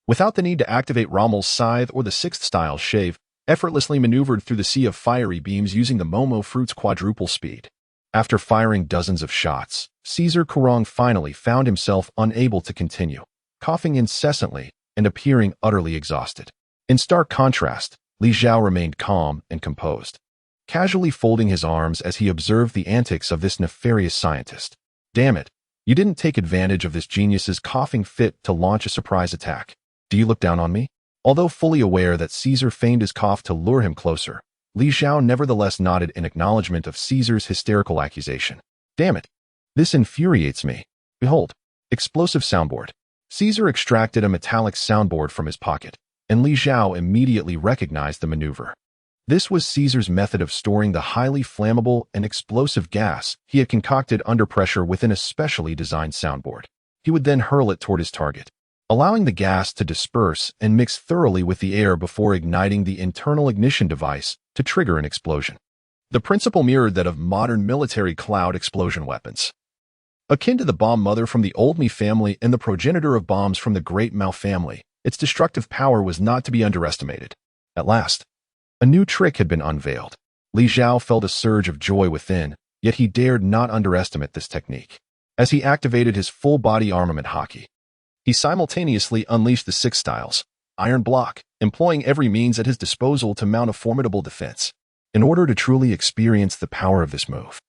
without the need to activate Rommel's scythe or the sixth-style shave, effortlessly maneuvered through the sea of fiery beams using the Momo fruit's quadruple speed. After firing dozens of shots, Caesar Kurong finally found himself unable to continue, coughing incessantly and appearing utterly exhausted. In stark contrast, Li Zhao remained calm and composed, casually folding his arms as he observed the antics of this nefarious scientist. "Damn it, you didn't take advantage of this genius's coughing fit to launch a surprise attack. Do you look down on me?" Although fully aware that Caesar feigned his cough to lure him closer, Li Zhao nevertheless nodded in acknowledgement of Caesar's hysterical accusation. "Damn it, this infuriates me. Behold, explosive soundboard." Caesar extracted a metallic soundboard from his pocket, and Li Zhao immediately recognized the maneuver. This was Caesar's method of storing the highly flammable and explosive gas he had concocted under pressure within a specially designed soundboard. He would then hurl it toward his target, allowing the gas to disperse and mix thoroughly with the air before igniting the internal ignition device to trigger an explosion. The principle mirrored that of modern military cloud explosion weapons. Akin to the bomb mother from the Old Mi family and the progenitor of bombs from the Great Mao family, its destructive power was not to be underestimated. At last, a new trick had been unveiled. Li Zhao felt a surge of joy within, yet he dared not underestimate this technique. As he activated his full-body armament hockey, he simultaneously unleashed the six styles, iron block, employing every means at his disposal to mount a formidable defense. In order to truly experience the power of this move,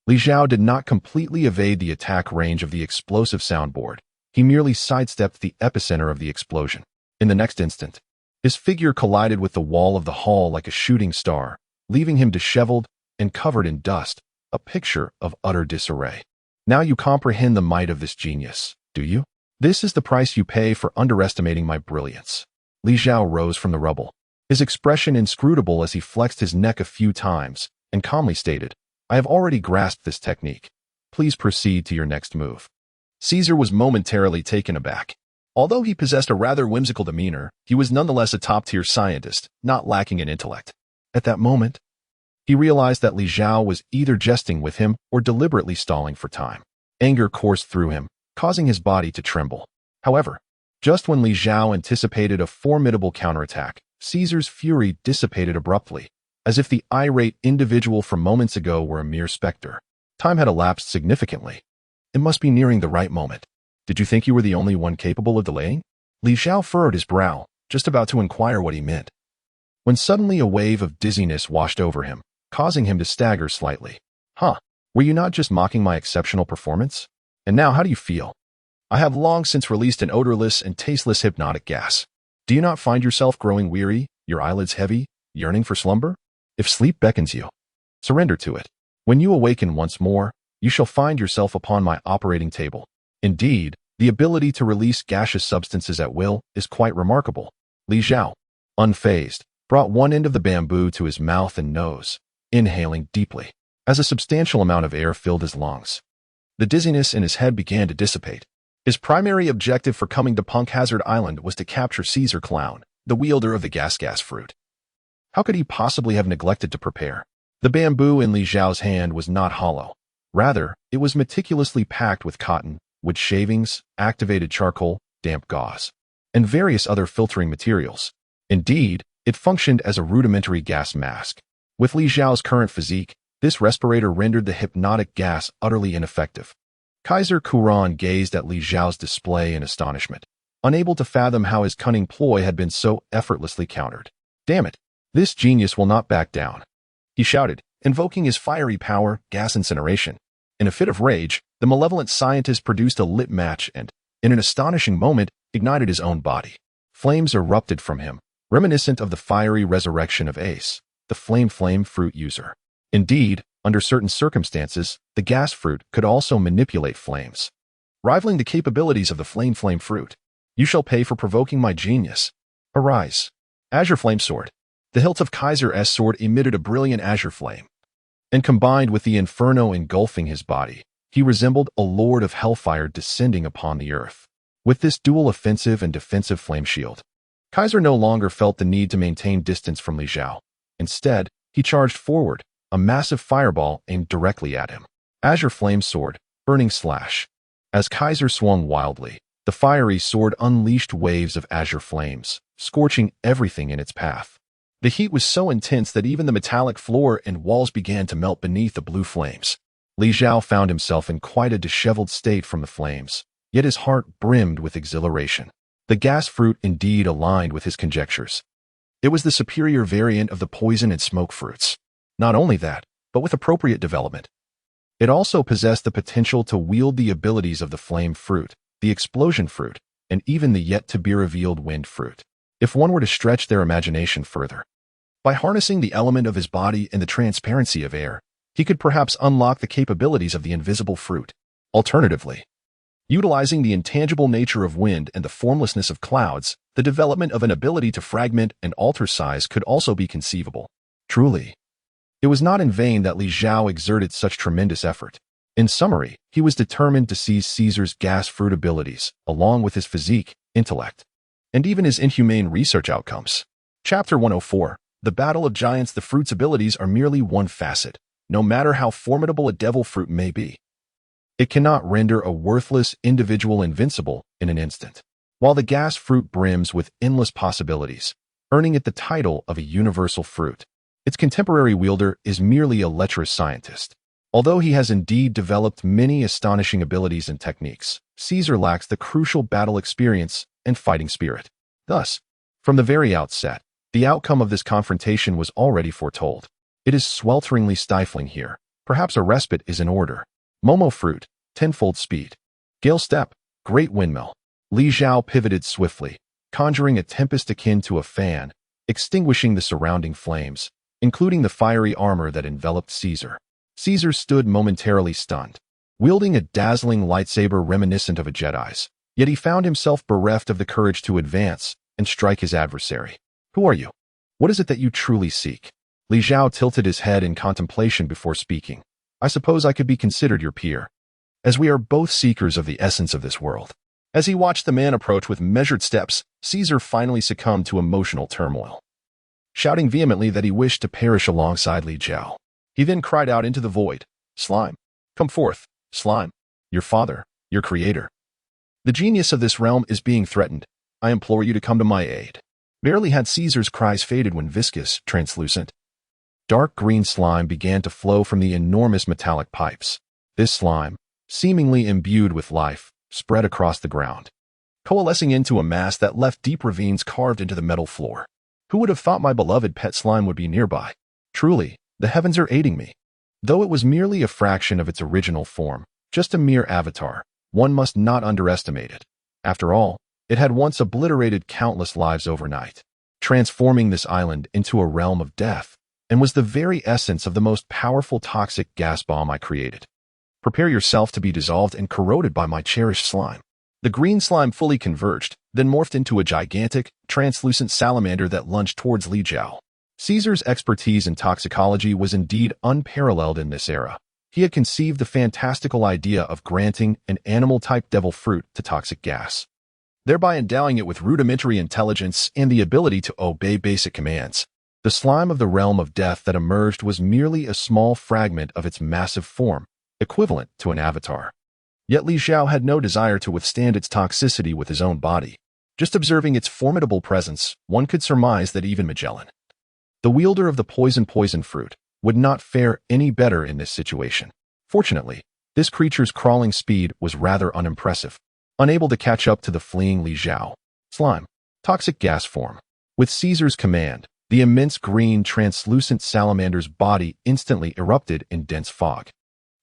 Li Zhao did not completely evade the attack range of the explosive soundboard. He merely sidestepped the epicenter of the explosion. In the next instant, his figure collided with the wall of the hall like a shooting star, leaving him disheveled and covered in dust, a picture of utter disarray. Now you comprehend the might of this genius, do you? This is the price you pay for underestimating my brilliance. Li Zhao rose from the rubble, his expression inscrutable as he flexed his neck a few times, and calmly stated, "I have already grasped this technique. Please proceed to your next move." Caesar was momentarily taken aback. Although he possessed a rather whimsical demeanor, he was nonetheless a top-tier scientist, not lacking in intellect. At that moment, he realized that Li Zhao was either jesting with him or deliberately stalling for time. Anger coursed through him, causing his body to tremble. However, just when Li Zhao anticipated a formidable counterattack, Caesar's fury dissipated abruptly, as if the irate individual from moments ago were a mere specter. Time had elapsed significantly. It must be nearing the right moment. Did you think you were the only one capable of delaying? Li Zhao furrowed his brow, just about to inquire what he meant, when suddenly a wave of dizziness washed over him, causing him to stagger slightly. "Huh, Were you not just mocking my exceptional performance? And now how do you feel? I have long since released an odorless and tasteless hypnotic gas. Do you not find yourself growing weary, your eyelids heavy, yearning for slumber? If sleep beckons you, surrender to it. When you awaken once more, you shall find yourself upon my operating table. Indeed, the ability to release gaseous substances at will is quite remarkable. Li Zhao, unfazed, brought one end of the bamboo to his mouth and nose, inhaling deeply, as a substantial amount of air filled his lungs. The dizziness in his head began to dissipate. His primary objective for coming to Punk Hazard Island was to capture Caesar Clown, the wielder of the gas fruit. How could he possibly have neglected to prepare? The bamboo in Li Zhao's hand was not hollow. Rather, it was meticulously packed with cotton, wood shavings, activated charcoal, damp gauze, and various other filtering materials. Indeed, it functioned as a rudimentary gas mask. With Li Zhao's current physique, this respirator rendered the hypnotic gas utterly ineffective. Kaiser Kuran gazed at Li Zhao's display in astonishment, unable to fathom how his cunning ploy had been so effortlessly countered. Damn it, this genius will not back down, he shouted, invoking his fiery power, gas incineration. In a fit of rage, the malevolent scientist produced a lit match and, in an astonishing moment, ignited his own body. Flames erupted from him, reminiscent of the fiery resurrection of Ace, the flame fruit user. Indeed, under certain circumstances, the gas fruit could also manipulate flames, rivaling the capabilities of the flame fruit. You shall pay for provoking my genius. Arise. Azure Flame Sword. The hilt of Kaiser's sword emitted a brilliant azure flame, and combined with the inferno engulfing his body, he resembled a lord of hellfire descending upon the earth. With this dual offensive and defensive flame shield, Kaiser no longer felt the need to maintain distance from Li Zhao. Instead, he charged forward, a massive fireball aimed directly at him. Azure Flame Sword, Burning Slash. As Kaiser swung wildly, the fiery sword unleashed waves of azure flames, scorching everything in its path. The heat was so intense that even the metallic floor and walls began to melt beneath the blue flames. Li Zhao found himself in quite a disheveled state from the flames, yet his heart brimmed with exhilaration. The gas fruit indeed aligned with his conjectures. It was the superior variant of the poison and smoke fruits. Not only that, but with appropriate development, it also possessed the potential to wield the abilities of the flame fruit, the explosion fruit, and even the yet-to-be-revealed wind fruit, if one were to stretch their imagination further. By harnessing the element of his body and the transparency of air, he could perhaps unlock the capabilities of the invisible fruit. Alternatively, utilizing the intangible nature of wind and the formlessness of clouds, the development of an ability to fragment and alter size could also be conceivable. Truly, it was not in vain that Li Zhao exerted such tremendous effort. In summary, he was determined to seize Caesar's gas fruit abilities, along with his physique, intellect, and even his inhumane research outcomes. Chapter 104. The Battle of Giants. The fruit's abilities are merely one facet, no matter how formidable a devil fruit may be. It cannot render a worthless individual invincible in an instant, while the gas fruit brims with endless possibilities, earning it the title of a universal fruit. Its contemporary wielder is merely a lecherous scientist. Although he has indeed developed many astonishing abilities and techniques, Caesar lacks the crucial battle experience and fighting spirit. Thus, from the very outset, the outcome of this confrontation was already foretold. It is swelteringly stifling here. Perhaps a respite is in order. Momo Fruit, tenfold speed. Gale Step, Great Windmill. Li Zhao pivoted swiftly, conjuring a tempest akin to a fan, extinguishing the surrounding flames, including the fiery armor that enveloped Caesar. Caesar stood momentarily stunned, wielding a dazzling lightsaber reminiscent of a Jedi's, yet he found himself bereft of the courage to advance and strike his adversary. Who are you? What is it that you truly seek? Li Zhao tilted his head in contemplation before speaking. I suppose I could be considered your peer, as we are both seekers of the essence of this world. As he watched the man approach with measured steps, Caesar finally succumbed to emotional turmoil, shouting vehemently that he wished to perish alongside Li Zhao. He then cried out into the void, Slime, come forth, Slime, your father, your creator. The genius of this realm is being threatened. I implore you to come to my aid. Barely had Caesar's cries faded when viscous, translucent, dark green slime began to flow from the enormous metallic pipes. This slime, seemingly imbued with life, spread across the ground, coalescing into a mass that left deep ravines carved into the metal floor. Who would have thought my beloved pet slime would be nearby? Truly, the heavens are aiding me. Though it was merely a fraction of its original form, just a mere avatar, one must not underestimate it. After all, it had once obliterated countless lives overnight, transforming this island into a realm of death, and was the very essence of the most powerful toxic gas bomb I created. Prepare yourself to be dissolved and corroded by my cherished slime. The green slime fully converged, then morphed into a gigantic, translucent salamander that lunged towards Li Zhao. Caesar's expertise in toxicology was indeed unparalleled in this era. He had conceived the fantastical idea of granting an animal-type devil fruit to toxic gas, thereby endowing it with rudimentary intelligence and the ability to obey basic commands. The slime of the realm of death that emerged was merely a small fragment of its massive form, equivalent to an avatar. Yet Li Zhao had no desire to withstand its toxicity with his own body. Just observing its formidable presence, one could surmise that even Magellan, the wielder of the poison fruit, would not fare any better in this situation. Fortunately, this creature's crawling speed was rather unimpressive, unable to catch up to the fleeing Li Zhao. Slime, toxic gas form. With Caesar's command, the immense green, translucent salamander's body instantly erupted in dense fog.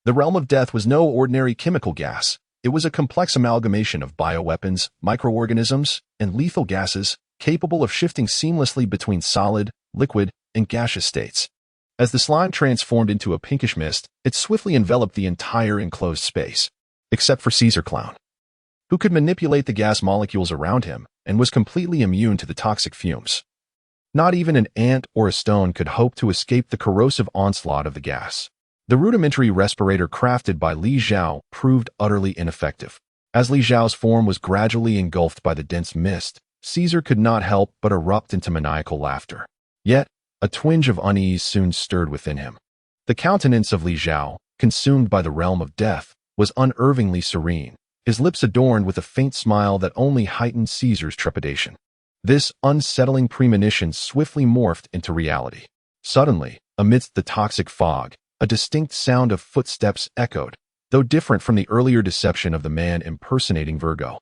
The realm of death was no ordinary chemical gas. It was a complex amalgamation of bioweapons, microorganisms, and lethal gases capable of shifting seamlessly between solid, liquid, and gaseous states. As the slime transformed into a pinkish mist, it swiftly enveloped the entire enclosed space, except for Caesar Clown, who could manipulate the gas molecules around him and was completely immune to the toxic fumes. Not even an ant or a stone could hope to escape the corrosive onslaught of the gas. The rudimentary respirator crafted by Li Zhao proved utterly ineffective. As Li Zhao's form was gradually engulfed by the dense mist, Caesar could not help but erupt into maniacal laughter. Yet, a twinge of unease soon stirred within him. The countenance of Li Zhao, consumed by the realm of death, was unervingly serene, his lips adorned with a faint smile that only heightened Caesar's trepidation. This unsettling premonition swiftly morphed into reality. Suddenly, amidst the toxic fog, a distinct sound of footsteps echoed, though different from the earlier deception of the man impersonating Virgo.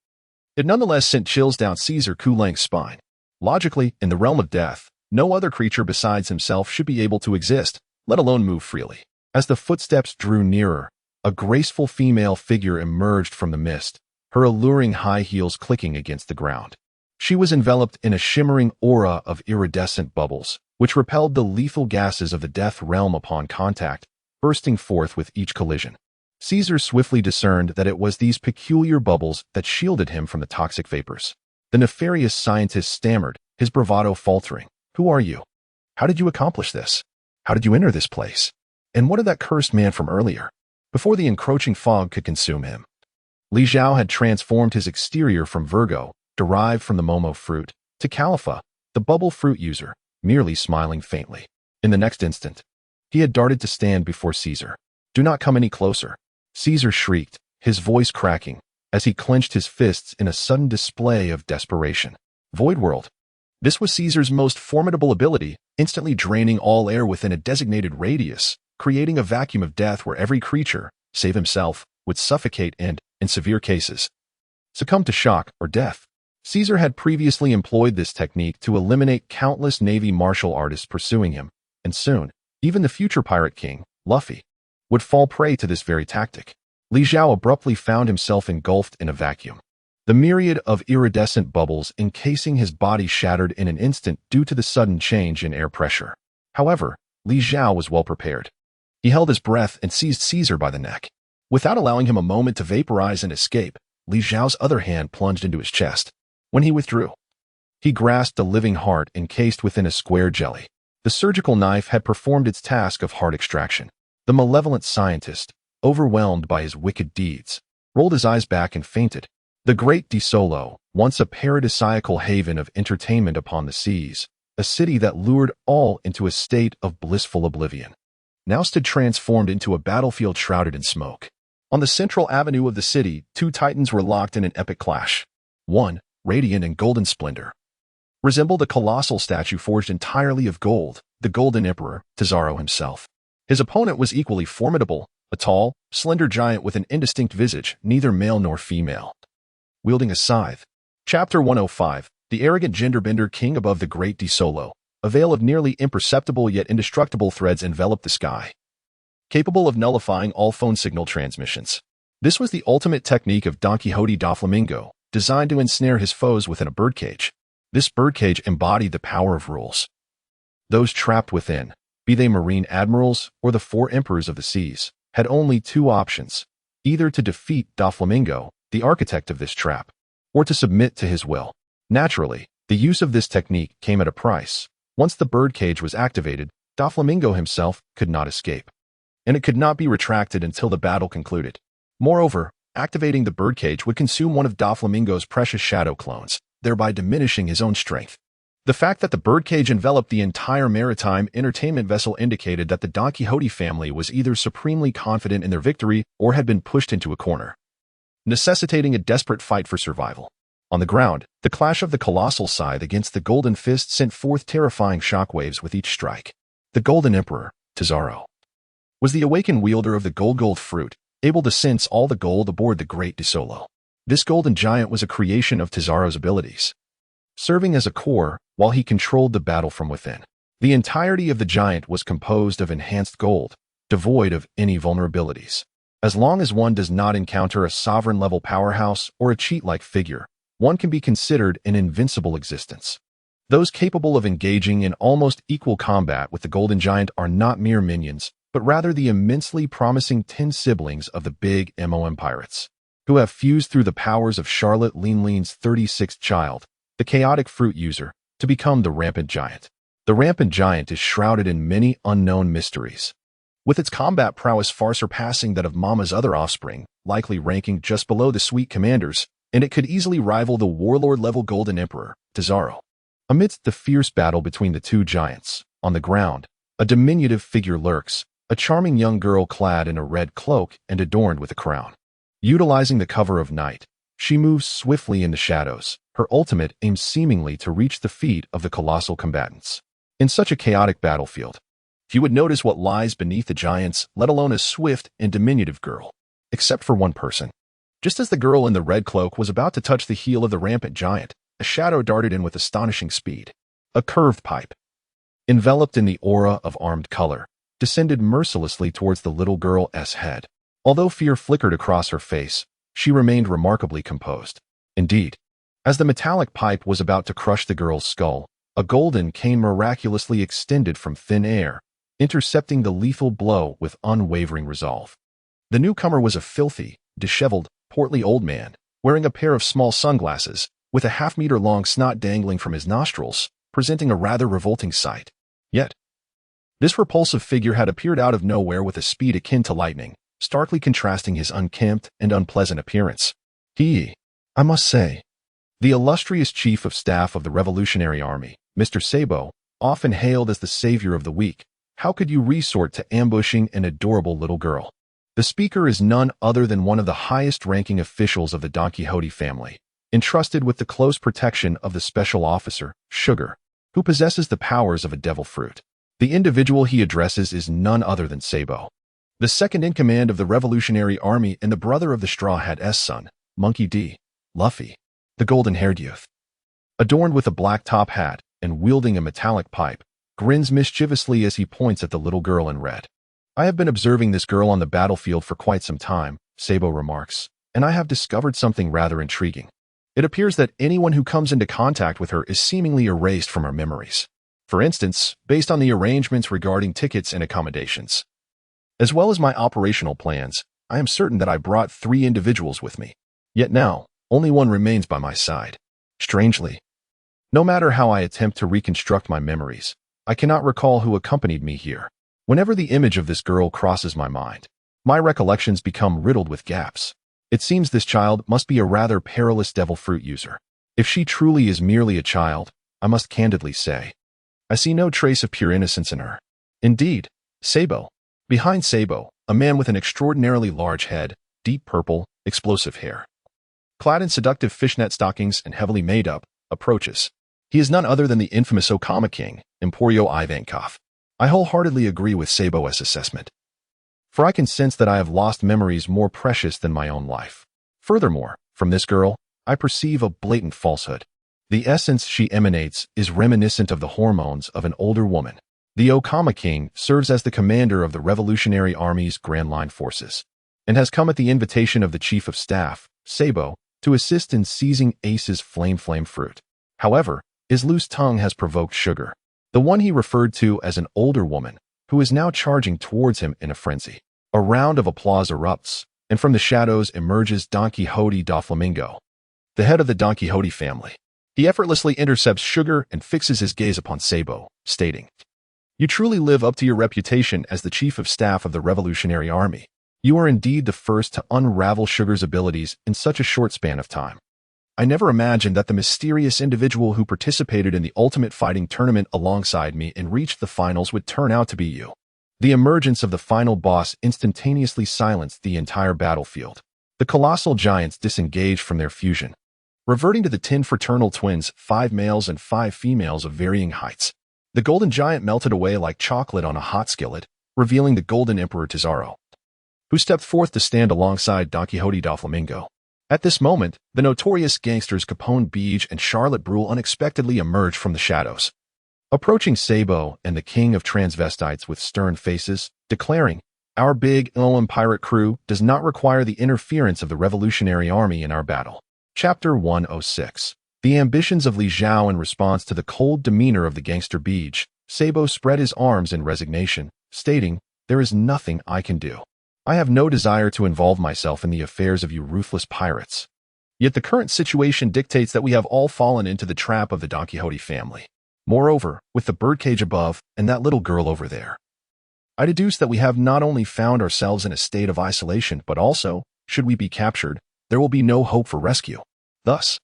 It nonetheless sent chills down Caesar Kulang's spine. Logically, in the realm of death, no other creature besides himself should be able to exist, let alone move freely. As the footsteps drew nearer, a graceful female figure emerged from the mist, her alluring high heels clicking against the ground. She was enveloped in a shimmering aura of iridescent bubbles, which repelled the lethal gases of the death realm upon contact, bursting forth with each collision. Caesar swiftly discerned that it was these peculiar bubbles that shielded him from the toxic vapors. The nefarious scientist stammered, his bravado faltering. "Who are you? How did you accomplish this? How did you enter this place? And what of that cursed man from earlier?" Before the encroaching fog could consume him, Li Zhao had transformed his exterior from Virgo, derived from the Momo fruit, to Calipha, the bubble fruit user, merely smiling faintly. In the next instant, he had darted to stand before Caesar. "Do not come any closer." Caesar shrieked, his voice cracking, as he clenched his fists in a sudden display of desperation. Void World. This was Caesar's most formidable ability, instantly draining all air within a designated radius, creating a vacuum of death where every creature, save himself, would suffocate and, in severe cases, succumb to shock or death. Caesar had previously employed this technique to eliminate countless Navy martial artists pursuing him, and soon, even the future pirate king, Luffy, would fall prey to this very tactic. Li Zhao abruptly found himself engulfed in a vacuum. The myriad of iridescent bubbles encasing his body shattered in an instant due to the sudden change in air pressure. However, Li Zhao was well prepared. He held his breath and seized Caesar by the neck. Without allowing him a moment to vaporize and escape, Li Zhao's other hand plunged into his chest. When he withdrew, he grasped a living heart encased within a square jelly. The surgical knife had performed its task of heart extraction. The malevolent scientist, overwhelmed by his wicked deeds, rolled his eyes back and fainted. The great Disolo, once a paradisiacal haven of entertainment upon the seas, a city that lured all into a state of blissful oblivion, now stood transformed into a battlefield shrouded in smoke. On the central avenue of the city, two titans were locked in an epic clash. One, radiant in golden splendor, resembled a colossal statue forged entirely of gold, the Golden Emperor, Tazaro himself. His opponent was equally formidable, a tall, slender giant with an indistinct visage, neither male nor female, wielding a scythe. Chapter 105, the arrogant genderbender king above the great Disolo. A veil of nearly imperceptible yet indestructible threads enveloped the sky, capable of nullifying all phone signal transmissions. This was the ultimate technique of Don Quixote da Flamingo, designed to ensnare his foes within a birdcage. This birdcage embodied the power of rules. Those trapped within, be they marine admirals or the four emperors of the seas, had only two options: either to defeat da Flamingo, the architect of this trap, or to submit to his will. Naturally, the use of this technique came at a price. Once the birdcage was activated, da Flamingo himself could not escape, and it could not be retracted until the battle concluded. Moreover, activating the birdcage would consume one of da Flamingo's precious shadow clones, thereby diminishing his own strength. The fact that the birdcage enveloped the entire maritime entertainment vessel indicated that the Don Quixote family was either supremely confident in their victory or had been pushed into a corner, necessitating a desperate fight for survival. On the ground, the clash of the colossal scythe against the golden fist sent forth terrifying shockwaves with each strike. The Golden Emperor, Zhao, was the awakened wielder of the gold fruit, able to sense all the gold aboard the Great De Solo. This golden giant was a creation of Zhao's abilities, serving as a core while he controlled the battle from within. The entirety of the giant was composed of enhanced gold, devoid of any vulnerabilities. As long as one does not encounter a sovereign-level powerhouse or a cheat-like figure, one can be considered an invincible existence. Those capable of engaging in almost equal combat with the Golden Giant are not mere minions, but rather the immensely promising 10 siblings of the big MOM pirates, who have fused through the powers of Charlotte Lean's 36th child, the chaotic fruit user, to become the Rampant Giant. The Rampant Giant is shrouded in many unknown mysteries, with its combat prowess far surpassing that of Mama's other offspring, likely ranking just below the Sweet Commanders, and it could easily rival the warlord-level Golden Emperor, Zhao. Amidst the fierce battle between the two giants, on the ground, a diminutive figure lurks, a charming young girl clad in a red cloak and adorned with a crown. Utilizing the cover of night, she moves swiftly in the shadows, her ultimate aim seemingly to reach the feet of the colossal combatants. In such a chaotic battlefield, few would notice what lies beneath the giants, let alone a swift and diminutive girl, except for one person. Just as the girl in the red cloak was about to touch the heel of the Rampant Giant, a shadow darted in with astonishing speed. A curved pipe, enveloped in the aura of armed color, descended mercilessly towards the little girl's head. Although fear flickered across her face, she remained remarkably composed. Indeed, as the metallic pipe was about to crush the girl's skull, a golden cane miraculously extended from thin air, intercepting the lethal blow with unwavering resolve. The newcomer was a filthy, disheveled, portly old man, wearing a pair of small sunglasses, with a half-meter-long snot dangling from his nostrils, presenting a rather revolting sight. Yet, this repulsive figure had appeared out of nowhere with a speed akin to lightning, starkly contrasting his unkempt and unpleasant appearance. I must say, the illustrious chief of staff of the Revolutionary Army, Mr. Zhao, often hailed as the savior of the weak. How could you resort to ambushing an adorable little girl? The speaker is none other than one of the highest-ranking officials of the Don Quixote family, entrusted with the close protection of the special officer, Sugar, who possesses the powers of a devil fruit. The individual he addresses is none other than Zhao, the second-in-command of the Revolutionary Army and the brother of the Straw Hat's son, Monkey D. Luffy, the golden-haired youth. Adorned with a black top hat and wielding a metallic pipe, grins mischievously as he points at the little girl in red. I have been observing this girl on the battlefield for quite some time, Zhao remarks, and I have discovered something rather intriguing. It appears that anyone who comes into contact with her is seemingly erased from our memories. For instance, based on the arrangements regarding tickets and accommodations, as well as my operational plans, I am certain that I brought 3 individuals with me. Yet now, only one remains by my side. Strangely, no matter how I attempt to reconstruct my memories, I cannot recall who accompanied me here. Whenever the image of this girl crosses my mind, my recollections become riddled with gaps. It seems this child must be a rather perilous devil fruit user. If she truly is merely a child, I must candidly say, I see no trace of pure innocence in her. Indeed, behind Zhao, a man with an extraordinarily large head, deep purple, explosive hair, clad in seductive fishnet stockings and heavily made up, approaches. He is none other than the infamous Okama King, Emporio Ivankov. I wholeheartedly agree with Zhao's assessment, for I can sense that I have lost memories more precious than my own life. Furthermore, from this girl, I perceive a blatant falsehood. The essence she emanates is reminiscent of the hormones of an older woman. The Okama King serves as the commander of the Revolutionary Army's Grand Line forces, and has come at the invitation of the Chief of Staff, Sabo, to assist in seizing Ace's flame fruit. However, his loose tongue has provoked Sugar, the one he referred to as an older woman, who is now charging towards him in a frenzy. A round of applause erupts, and from the shadows emerges Don Quixote da Flamingo, the head of the Don Quixote family. He effortlessly intercepts Sugar and fixes his gaze upon Sabo, stating, "You truly live up to your reputation as the Chief of Staff of the Revolutionary Army. You are indeed the first to unravel Sugar's abilities in such a short span of time. I never imagined that the mysterious individual who participated in the Ultimate Fighting Tournament alongside me and reached the finals would turn out to be you." The emergence of the final boss instantaneously silenced the entire battlefield. The colossal giants disengaged from their fusion, reverting to the 10 fraternal twins, 5 males and 5 females of varying heights. The golden giant melted away like chocolate on a hot skillet, revealing the golden emperor Zhao, who stepped forth to stand alongside Don Quixote da Flamingo. At this moment, the notorious gangsters Capone Beige and Charlotte Brule unexpectedly emerged from the shadows, approaching Sabo and the king of transvestites with stern faces, declaring, "Our big Olam pirate crew does not require the interference of the Revolutionary Army in our battle." Chapter 106. The ambitions of Li Zhao. In response to the cold demeanor of the gangster Beige, Sabo spread his arms in resignation, stating, "There is nothing I can do. I have no desire to involve myself in the affairs of you ruthless pirates. Yet the current situation dictates that we have all fallen into the trap of the Don Quixote family. Moreover, with the birdcage above and that little girl over there, I deduce that we have not only found ourselves in a state of isolation, but also, should we be captured, there will be no hope for rescue. Thus,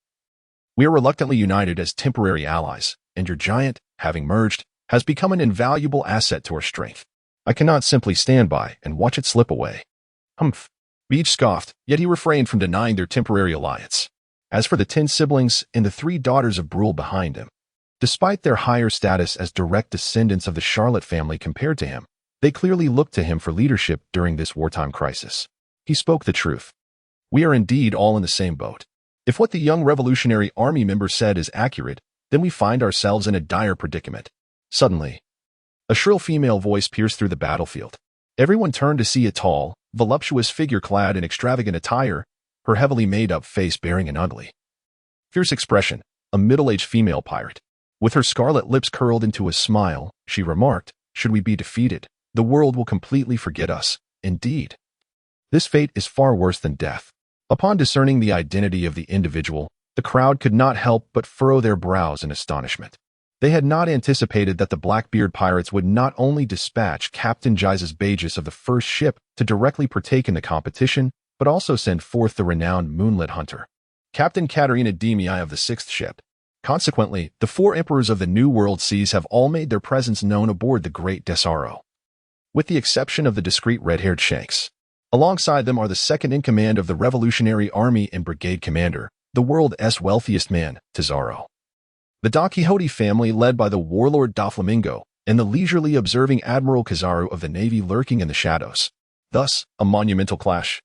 we are reluctantly united as temporary allies, and your giant, having merged, has become an invaluable asset to our strength. I cannot simply stand by and watch it slip away." Humph. Beach scoffed, yet he refrained from denying their temporary alliance. As for the 10 siblings and the 3 daughters of Brule behind him, despite their higher status as direct descendants of the Charlotte family compared to him, they clearly looked to him for leadership during this wartime crisis. He spoke the truth. We are indeed all in the same boat. If what the young Revolutionary Army member said is accurate, then we find ourselves in a dire predicament. Suddenly, a shrill female voice pierced through the battlefield. Everyone turned to see a tall, voluptuous figure clad in extravagant attire, her heavily made-up face bearing an ugly, fierce expression, a middle-aged female pirate. With her scarlet lips curled into a smile, she remarked, "Should we be defeated, the world will completely forget us. Indeed, this fate is far worse than death." Upon discerning the identity of the individual, the crowd could not help but furrow their brows in astonishment. They had not anticipated that the Blackbeard pirates would not only dispatch Captain Jesus Bagus of the first ship to directly partake in the competition, but also send forth the renowned Moonlit Hunter, Captain Katerina Demii of the 6th ship. Consequently, the 4 emperors of the New World seas have all made their presence known aboard the Great Desaro, with the exception of the discreet red-haired Shanks. Alongside them are the second-in-command of the Revolutionary Army and Brigade Commander, the world's wealthiest man, Zhao, the Don Quixote family led by the warlord da Flamingo, and the leisurely observing Admiral Kizaru of the Navy lurking in the shadows. Thus, a monumental clash,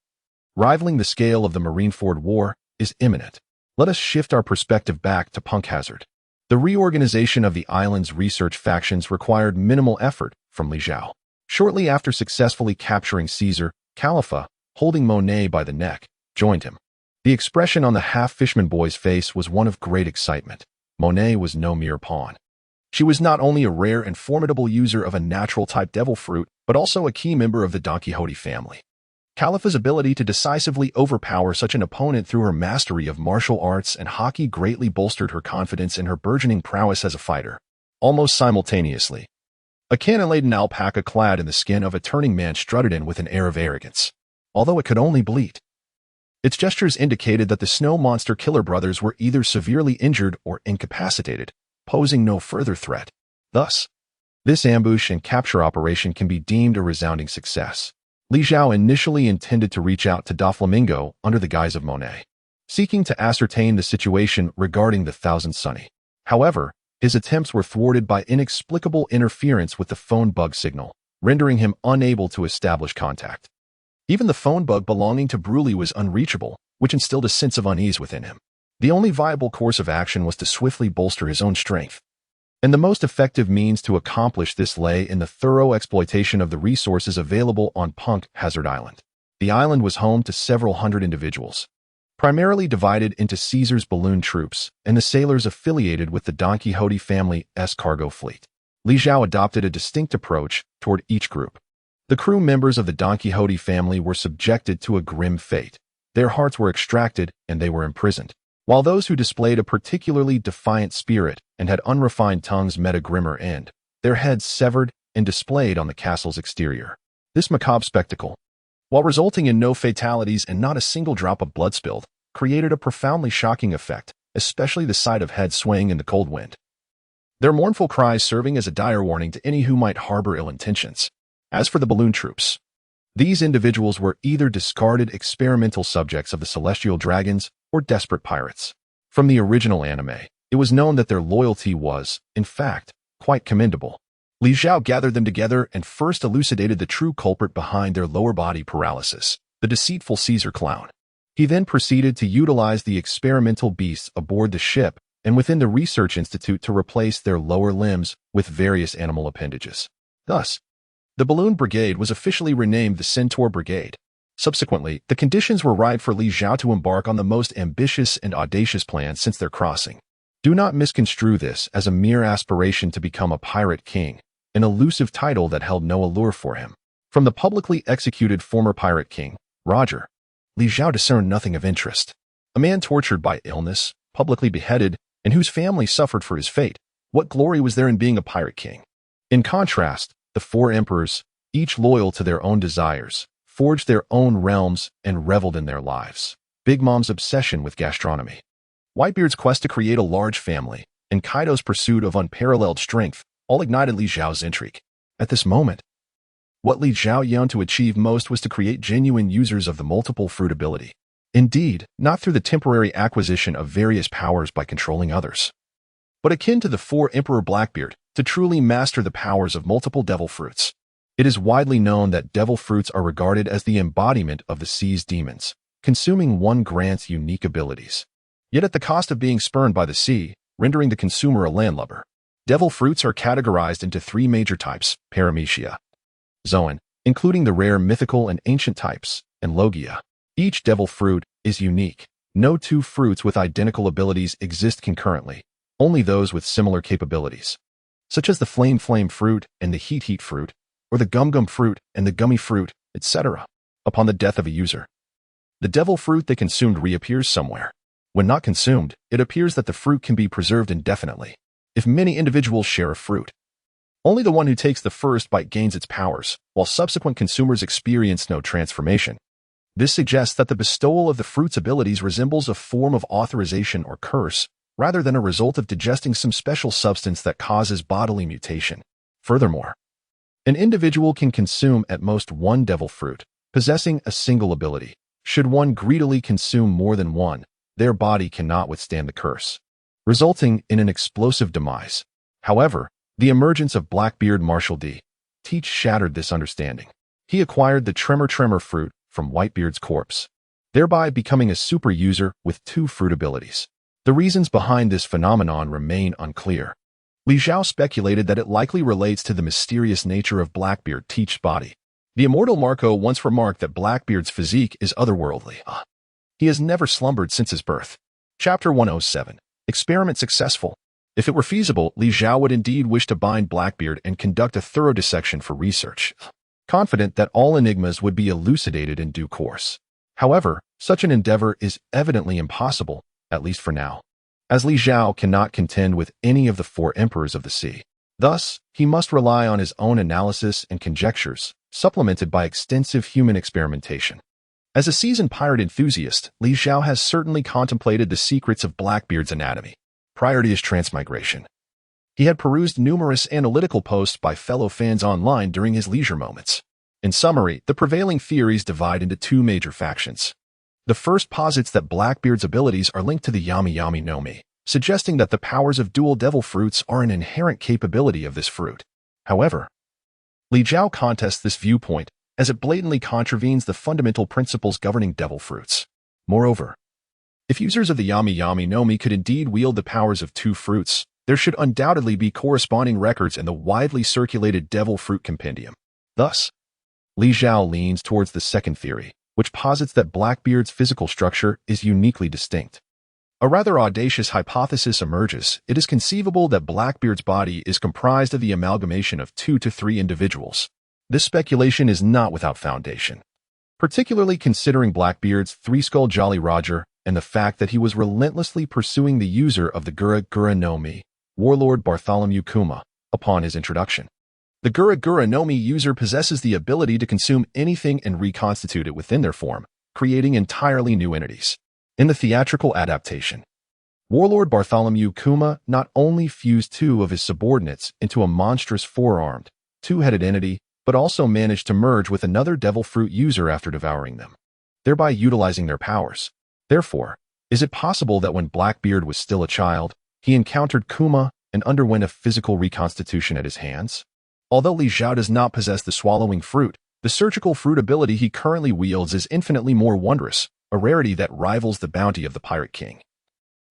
rivaling the scale of the Marineford War, is imminent. Let us shift our perspective back to Punk Hazard. The reorganization of the island's research factions required minimal effort from Li Zhao. Shortly after successfully capturing Caesar, Khalifa, holding Monet by the neck, joined him. The expression on the half-fishman boy's face was one of great excitement. Monet was no mere pawn. She was not only a rare and formidable user of a natural-type devil fruit, but also a key member of the Don Quixote family. Khalifa's ability to decisively overpower such an opponent through her mastery of martial arts and hockey greatly bolstered her confidence in her burgeoning prowess as a fighter. Almost simultaneously, a cannon-laden alpaca clad in the skin of a turning man strutted in with an air of arrogance. Although it could only bleat, its gestures indicated that the snow monster killer brothers were either severely injured or incapacitated, posing no further threat. Thus, this ambush and capture operation can be deemed a resounding success. Li Zhao initially intended to reach out to Doflamingo under the guise of Monet, seeking to ascertain the situation regarding the Thousand Sunny. However, his attempts were thwarted by inexplicable interference with the phone bug signal, rendering him unable to establish contact. Even the phone bug belonging to Brule was unreachable, which instilled a sense of unease within him. The only viable course of action was to swiftly bolster his own strength. And the most effective means to accomplish this lay in the thorough exploitation of the resources available on Punk Hazard Island. The island was home to several hundred individuals, primarily divided into Caesar's balloon troops and the sailors affiliated with the Don Quixote family's cargo fleet. Li Zhao adopted a distinct approach toward each group. The crew members of the Don Quixote family were subjected to a grim fate. Their hearts were extracted and they were imprisoned, while those who displayed a particularly defiant spirit and had unrefined tongues met a grimmer end, their heads severed and displayed on the castle's exterior. This macabre spectacle, while resulting in no fatalities and not a single drop of blood spilled, created a profoundly shocking effect, especially the sight of heads swaying in the cold wind. Their mournful cries serving as a dire warning to any who might harbor ill intentions. As for the balloon troops, these individuals were either discarded experimental subjects of the celestial dragons or desperate pirates. From the original anime, it was known that their loyalty was, in fact, quite commendable. Li Zhao gathered them together and first elucidated the true culprit behind their lower body paralysis, the deceitful Caesar clown. He then proceeded to utilize the experimental beasts aboard the ship and within the research institute to replace their lower limbs with various animal appendages. Thus, the balloon brigade was officially renamed the Centaur Brigade. Subsequently, the conditions were right for Li Zhao to embark on the most ambitious and audacious plan since their crossing. Do not misconstrue this as a mere aspiration to become a pirate king, an elusive title that held no allure for him. From the publicly executed former pirate king, Roger, Li Zhao discerned nothing of interest. A man tortured by illness, publicly beheaded, and whose family suffered for his fate. What glory was there in being a pirate king? In contrast, the four emperors, each loyal to their own desires, forged their own realms and reveled in their lives. Big Mom's obsession with gastronomy, Whitebeard's quest to create a large family, and Kaido's pursuit of unparalleled strength all ignited Li Zhao's intrigue. At this moment, what Li Zhao yearned to achieve most was to create genuine users of the multiple fruit ability. Indeed, not through the temporary acquisition of various powers by controlling others, but akin to the four Emperor Blackbeard, to truly master the powers of multiple devil fruits. It is widely known that devil fruits are regarded as the embodiment of the sea's demons. Consuming one grants unique abilities, yet at the cost of being spurned by the sea, rendering the consumer a landlubber. Devil fruits are categorized into three major types: Paramecia, Zoan, including the rare mythical and ancient types, and Logia. Each devil fruit is unique. No two fruits with identical abilities exist concurrently, only those with similar capabilities, such as the flame fruit and the heat fruit, or the gum fruit and the gummy fruit, etc. Upon the death of a user, the devil fruit they consumed reappears somewhere. When not consumed, it appears that the fruit can be preserved indefinitely. If many individuals share a fruit, only the one who takes the first bite gains its powers, while subsequent consumers experience no transformation. This suggests that the bestowal of the fruit's abilities resembles a form of authorization or curse, rather than a result of digesting some special substance that causes bodily mutation. Furthermore, an individual can consume at most one devil fruit, possessing a single ability. Should one greedily consume more than one, their body cannot withstand the curse, resulting in an explosive demise. However, the emergence of Blackbeard Marshal D. Teach shattered this understanding. He acquired the Tremor fruit from Whitebeard's corpse, thereby becoming a super user with two fruit abilities. The reasons behind this phenomenon remain unclear. Li Zhao speculated that it likely relates to the mysterious nature of Blackbeard Teach's body. The immortal Marco once remarked that Blackbeard's physique is otherworldly. He has never slumbered since his birth. Chapter 107. Experiment successful. If it were feasible, Li Zhao would indeed wish to bind Blackbeard and conduct a thorough dissection for research, confident that all enigmas would be elucidated in due course. However, such an endeavor is evidently impossible, at least for now, as Li Zhao cannot contend with any of the four emperors of the sea. Thus, he must rely on his own analysis and conjectures, supplemented by extensive human experimentation. As a seasoned pirate enthusiast, Li Zhao has certainly contemplated the secrets of Blackbeard's anatomy. Prior to his transmigration, he had perused numerous analytical posts by fellow fans online during his leisure moments. In summary, the prevailing theories divide into two major factions. The first posits that Blackbeard's abilities are linked to the Yami no Mi, suggesting that the powers of dual devil fruits are an inherent capability of this fruit. However, Li Zhao contests this viewpoint as it blatantly contravenes the fundamental principles governing devil fruits. Moreover, if users of the Yami no Mi could indeed wield the powers of two fruits, there should undoubtedly be corresponding records in the widely circulated devil fruit compendium. Thus, Li Zhao leans towards the second theory, which posits that Blackbeard's physical structure is uniquely distinct. A rather audacious hypothesis emerges. It is conceivable that Blackbeard's body is comprised of the amalgamation of 2 to 3 individuals. This speculation is not without foundation, particularly considering Blackbeard's three-skull Jolly Roger and the fact that he was relentlessly pursuing the user of the Gura no Mi, Warlord Bartholomew Kuma, upon his introduction. The Gura no Mi user possesses the ability to consume anything and reconstitute it within their form, creating entirely new entities. In the theatrical adaptation, Warlord Bartholomew Kuma not only fused 2 of his subordinates into a monstrous 4-armed, 2-headed entity, but also managed to merge with another devil fruit user after devouring them, thereby utilizing their powers. Therefore, is it possible that when Blackbeard was still a child, he encountered Kuma and underwent a physical reconstitution at his hands? Although Li Zhao does not possess the swallowing fruit, the surgical fruit ability he currently wields is infinitely more wondrous, a rarity that rivals the bounty of the Pirate King.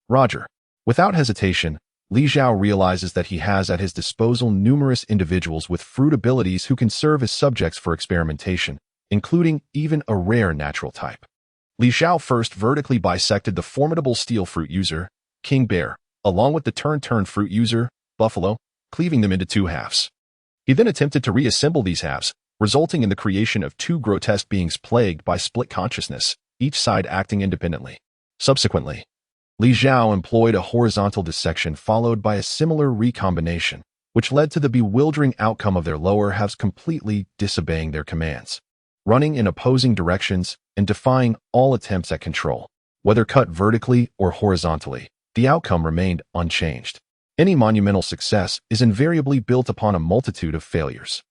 Roger. Without hesitation, Li Zhao realizes that he has at his disposal numerous individuals with fruit abilities who can serve as subjects for experimentation, including even a rare natural type. Li Zhao first vertically bisected the formidable steel fruit user, King Bear, along with the turn fruit user, Buffalo, cleaving them into 2 halves. He then attempted to reassemble these halves, resulting in the creation of 2 grotesque beings plagued by split consciousness, each side acting independently. Subsequently, Li Zhao employed a horizontal dissection followed by a similar recombination, which led to the bewildering outcome of their lower halves completely disobeying their commands, running in opposing directions and defying all attempts at control. Whether cut vertically or horizontally, the outcome remained unchanged. Any monumental success is invariably built upon a multitude of failures.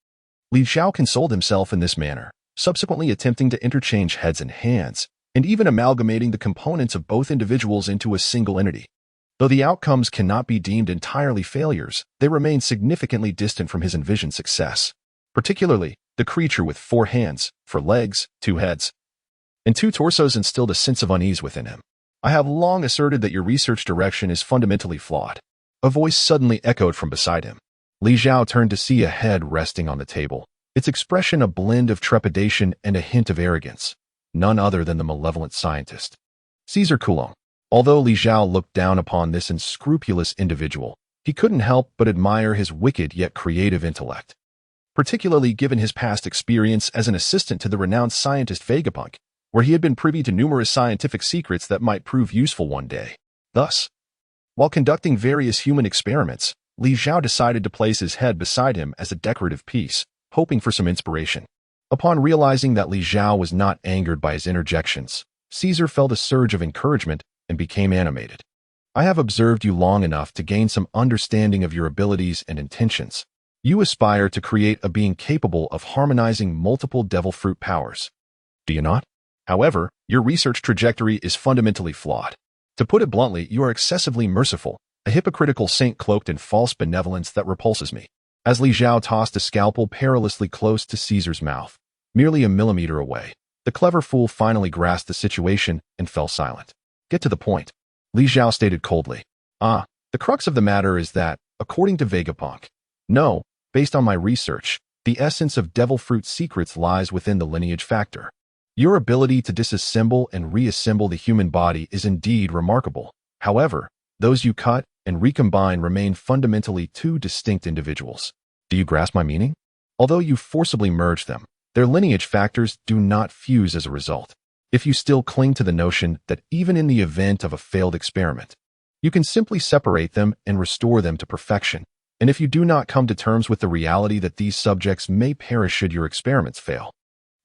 Li Zhao consoled himself in this manner, subsequently attempting to interchange heads and hands, and even amalgamating the components of both individuals into a single entity. Though the outcomes cannot be deemed entirely failures, they remain significantly distant from his envisioned success. Particularly, the creature with 4 hands, 4 legs, 2 heads, and 2 torsos instilled a sense of unease within him. I have long asserted that your research direction is fundamentally flawed. A voice suddenly echoed from beside him. Li Zhao turned to see a head resting on the table, its expression a blend of trepidation and a hint of arrogance. None other than the malevolent scientist, Caesar Coulomb. Although Li Zhao looked down upon this unscrupulous individual, he couldn't help but admire his wicked yet creative intellect, particularly given his past experience as an assistant to the renowned scientist Vegapunk, where he had been privy to numerous scientific secrets that might prove useful one day. Thus, while conducting various human experiments, Li Zhao decided to place his head beside him as a decorative piece, hoping for some inspiration. Upon realizing that Li Zhao was not angered by his interjections, Caesar felt a surge of encouragement and became animated. I have observed you long enough to gain some understanding of your abilities and intentions. You aspire to create a being capable of harmonizing multiple devil fruit powers. Do you not? However, your research trajectory is fundamentally flawed. To put it bluntly, you are excessively merciful, a hypocritical saint cloaked in false benevolence that repulses me. As Li Zhao tossed a scalpel perilously close to Caesar's mouth, merely a millimeter away, the clever fool finally grasped the situation and fell silent. Get to the point, Li Zhao stated coldly. The crux of the matter is that, according to Vegapunk, no, based on my research, the essence of devil fruit secrets lies within the lineage factor. Your ability to disassemble and reassemble the human body is indeed remarkable. However, those you cut and recombine remain fundamentally 2 distinct individuals. Do you grasp my meaning? Although you forcibly merge them, their lineage factors do not fuse as a result. If you still cling to the notion that even in the event of a failed experiment, you can simply separate them and restore them to perfection, and if you do not come to terms with the reality that these subjects may perish should your experiments fail,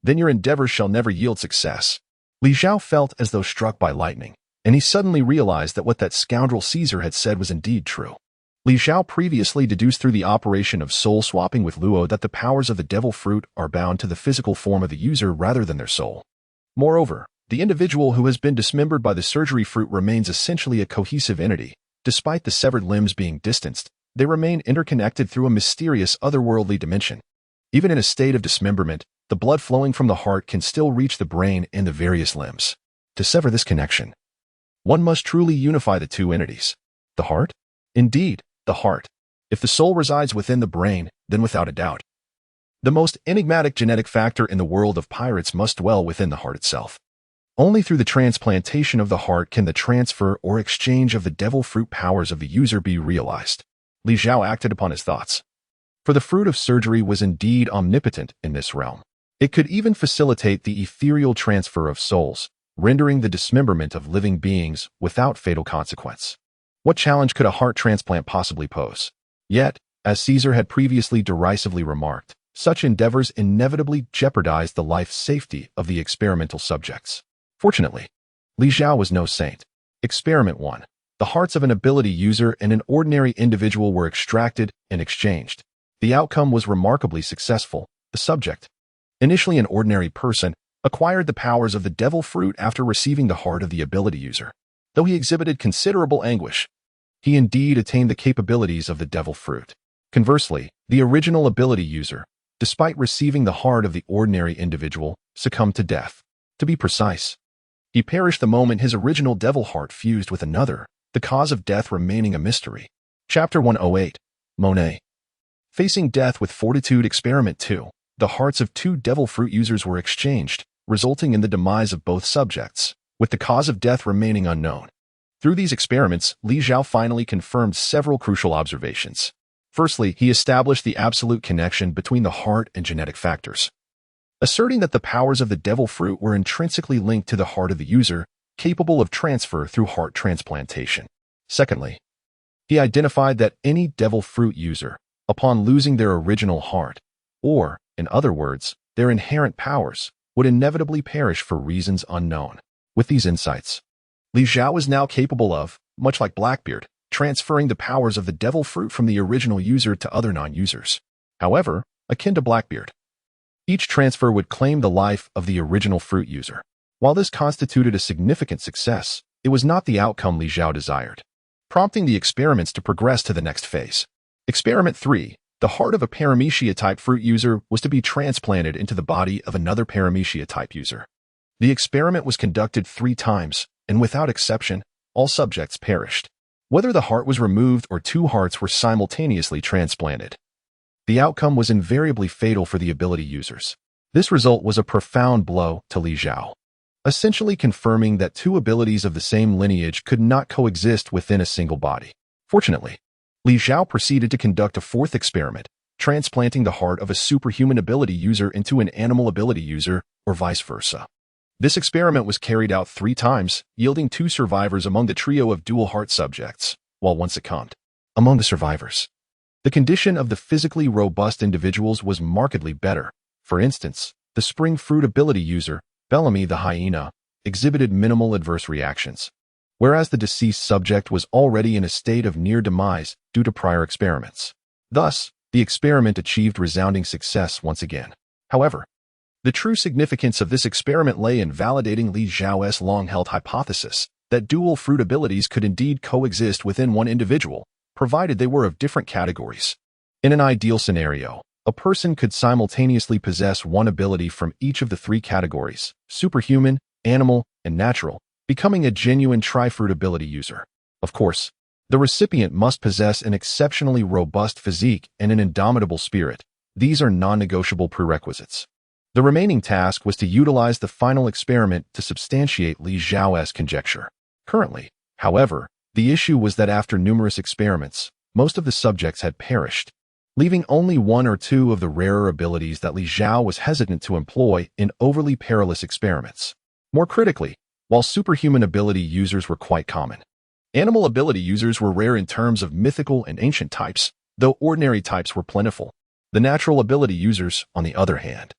then your endeavors shall never yield success. Li Zhao felt as though struck by lightning, and he suddenly realized that what that scoundrel Caesar had said was indeed true. Li Zhao previously deduced through the operation of soul swapping with Luo that the powers of the devil fruit are bound to the physical form of the user rather than their soul. Moreover, the individual who has been dismembered by the surgery fruit remains essentially a cohesive entity. Despite the severed limbs being distanced, they remain interconnected through a mysterious otherworldly dimension. Even in a state of dismemberment, the blood flowing from the heart can still reach the brain and the various limbs. To sever this connection, one must truly unify the 2 entities. The heart? Indeed, the heart. If the soul resides within the brain, then without a doubt, the most enigmatic genetic factor in the world of pirates must dwell within the heart itself. Only through the transplantation of the heart can the transfer or exchange of the devil fruit powers of the user be realized. Li Zhao acted upon his thoughts. For the fruit of surgery was indeed omnipotent in this realm. It could even facilitate the ethereal transfer of souls, rendering the dismemberment of living beings without fatal consequence. What challenge could a heart transplant possibly pose? Yet, as Caesar had previously derisively remarked, such endeavors inevitably jeopardized the life safety of the experimental subjects. Fortunately, Li Zhao was no saint. Experiment 1. The hearts of an ability user and an ordinary individual were extracted and exchanged. The outcome was remarkably successful. The subject, initially an ordinary person, acquired the powers of the devil fruit after receiving the heart of the ability user. Though he exhibited considerable anguish, he indeed attained the capabilities of the devil fruit. Conversely, the original ability user, despite receiving the heart of the ordinary individual, succumbed to death. To be precise, he perished the moment his original devil heart fused with another, the cause of death remaining a mystery. Chapter 108. Monet. Facing death with fortitude. Experiment 2. The hearts of 2 devil fruit users were exchanged, resulting in the demise of both subjects, with the cause of death remaining unknown. Through these experiments, Li Zhao finally confirmed several crucial observations. Firstly, he established the absolute connection between the heart and genetic factors, asserting that the powers of the devil fruit were intrinsically linked to the heart of the user, capable of transfer through heart transplantation. Secondly, he identified that any devil fruit user, upon losing their original heart, or, in other words, their inherent powers, would inevitably perish for reasons unknown. With these insights, Li Zhao is now capable of, much like Blackbeard, transferring the powers of the devil fruit from the original user to other non-users. However, akin to Blackbeard, each transfer would claim the life of the original fruit user. While this constituted a significant success, it was not the outcome Li Zhao desired, prompting the experiments to progress to the next phase. Experiment 3. The heart of a paramecia-type fruit user was to be transplanted into the body of another paramecia-type user. The experiment was conducted 3 times, and without exception, all subjects perished. Whether the heart was removed or 2 hearts were simultaneously transplanted, the outcome was invariably fatal for the ability users. This result was a profound blow to Li Zhao, essentially confirming that 2 abilities of the same lineage could not coexist within a single body. Fortunately, Li Zhao proceeded to conduct a 4th experiment, transplanting the heart of a superhuman ability user into an animal ability user, or vice versa. This experiment was carried out 3 times, yielding 2 survivors among the trio of dual heart subjects, while 1 succumbed. Among the survivors, the condition of the physically robust individuals was markedly better. For instance, the spring fruit ability user, Bellamy the hyena, exhibited minimal adverse reactions, whereas the deceased subject was already in a state of near demise due to prior experiments. Thus, the experiment achieved resounding success once again. However, the true significance of this experiment lay in validating Li Zhao's long-held hypothesis that dual fruit abilities could indeed coexist within one individual, provided they were of different categories. In an ideal scenario, a person could simultaneously possess one ability from each of the 3 categories, superhuman, animal, and natural, becoming a genuine tri-fruit ability user. Of course, the recipient must possess an exceptionally robust physique and an indomitable spirit. These are non-negotiable prerequisites. The remaining task was to utilize the final experiment to substantiate Li Zhao's conjecture. Currently, however, the issue was that after numerous experiments, most of the subjects had perished, leaving only 1 or 2 of the rarer abilities that Li Zhao was hesitant to employ in overly perilous experiments. More critically, while superhuman ability users were quite common, animal ability users were rare in terms of mythical and ancient types, though ordinary types were plentiful. The natural ability users, on the other hand,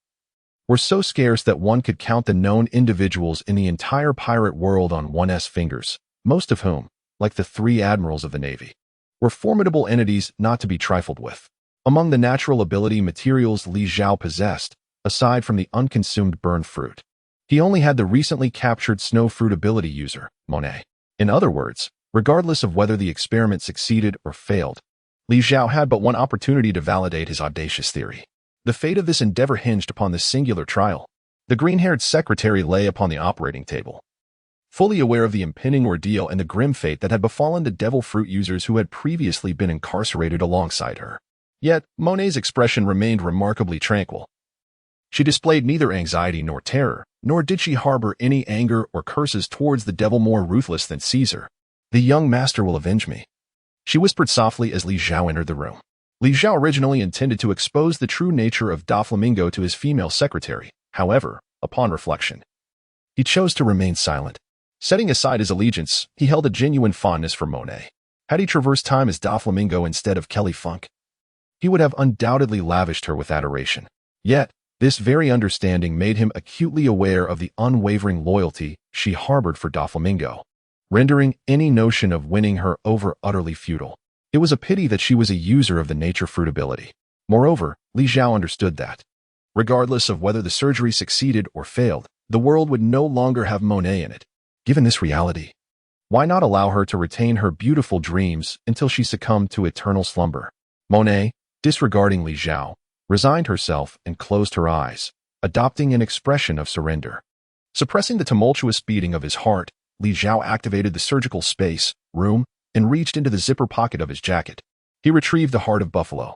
were so scarce that one could count the known individuals in the entire pirate world on one's fingers, most of whom, like the 3 admirals of the Navy, were formidable entities not to be trifled with. Among the natural ability materials Li Zhao possessed, aside from the unconsumed burned fruit, he only had the recently captured snow fruit ability user, Monet. In other words, regardless of whether the experiment succeeded or failed, Li Zhao had but one opportunity to validate his audacious theory. The fate of this endeavor hinged upon this singular trial. The green-haired secretary lay upon the operating table, fully aware of the impending ordeal and the grim fate that had befallen the devil fruit users who had previously been incarcerated alongside her. Yet, Monet's expression remained remarkably tranquil. She displayed neither anxiety nor terror, nor did she harbor any anger or curses towards the devil more ruthless than Caesar. "The young master will avenge me," she whispered softly as Li Zhao entered the room. Li Zhao originally intended to expose the true nature of Doflamingo to his female secretary. However, upon reflection, he chose to remain silent. Setting aside his allegiance, he held a genuine fondness for Monet. Had he traversed time as Doflamingo instead of Kelly Funk, he would have undoubtedly lavished her with adoration. Yet, this very understanding made him acutely aware of the unwavering loyalty she harbored for Doflamingo, rendering any notion of winning her over utterly futile. It was a pity that she was a user of the nature fruit ability. Moreover, Li Zhao understood that, regardless of whether the surgery succeeded or failed, the world would no longer have Monet in it. Given this reality, why not allow her to retain her beautiful dreams until she succumbed to eternal slumber? Monet, disregarding Li Zhao, resigned herself and closed her eyes, adopting an expression of surrender. Suppressing the tumultuous beating of his heart, Li Zhao activated the surgical space, room, and reached into the zipper pocket of his jacket. He retrieved the heart of buffalo.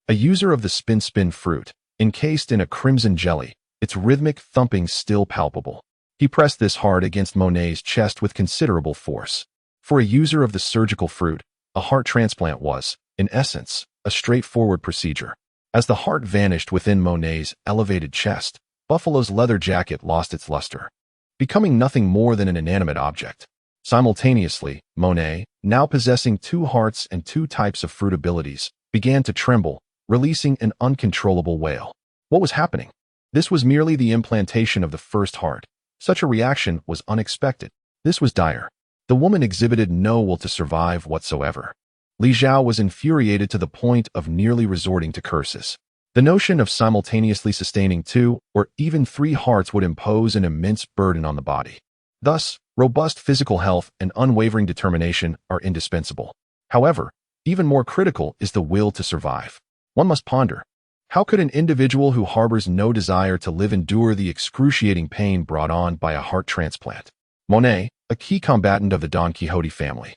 A user of the spin fruit, encased in a crimson jelly, its rhythmic thumping still palpable. He pressed this heart against Monet's chest with considerable force. For a user of the surgical fruit, a heart transplant was, in essence, a straightforward procedure. As the heart vanished within Monet's elevated chest, Buffalo's leather jacket lost its luster, becoming nothing more than an inanimate object. Simultaneously, Monet, now possessing two hearts and two types of fruit abilities, began to tremble, releasing an uncontrollable wail. What was happening? This was merely the implantation of the first heart. Such a reaction was unexpected. This was dire. The woman exhibited no will to survive whatsoever. Li Zhao was infuriated to the point of nearly resorting to curses. The notion of simultaneously sustaining 2 or even 3 hearts would impose an immense burden on the body. Thus, robust physical health and unwavering determination are indispensable. However, even more critical is the will to survive. One must ponder, how could an individual who harbors no desire to live endure the excruciating pain brought on by a heart transplant? Monet, a key combatant of the Don Quixote family,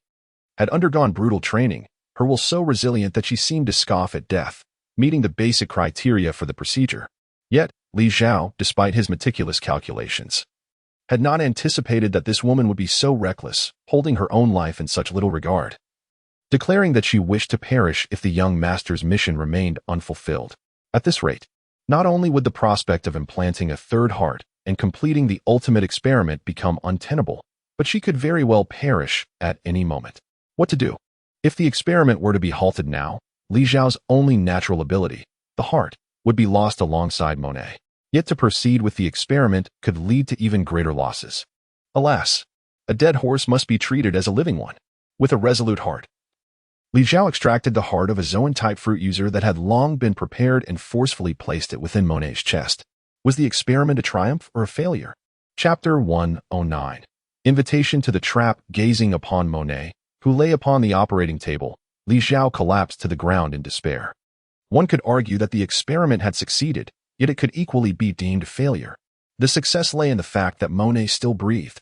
had undergone brutal training, her will so resilient that she seemed to scoff at death, meeting the basic criteria for the procedure. Yet, Li Zhao, despite his meticulous calculations, had not anticipated that this woman would be so reckless, holding her own life in such little regard, declaring that she wished to perish if the young master's mission remained unfulfilled. At this rate, not only would the prospect of implanting a third heart and completing the ultimate experiment become untenable, but she could very well perish at any moment. What to do? If the experiment were to be halted now, Li Zhao's only natural ability, the heart, would be lost alongside Monet. Yet to proceed with the experiment could lead to even greater losses. Alas, a dead horse must be treated as a living one, with a resolute heart. Li Zhao extracted the heart of a Zoan-type fruit user that had long been prepared and forcefully placed it within Monet's chest. Was the experiment a triumph or a failure? Chapter 109. Invitation to the trap. Gazing upon Monet, who lay upon the operating table, Li Zhao collapsed to the ground in despair. One could argue that the experiment had succeeded, yet it could equally be deemed a failure. The success lay in the fact that Monet still breathed.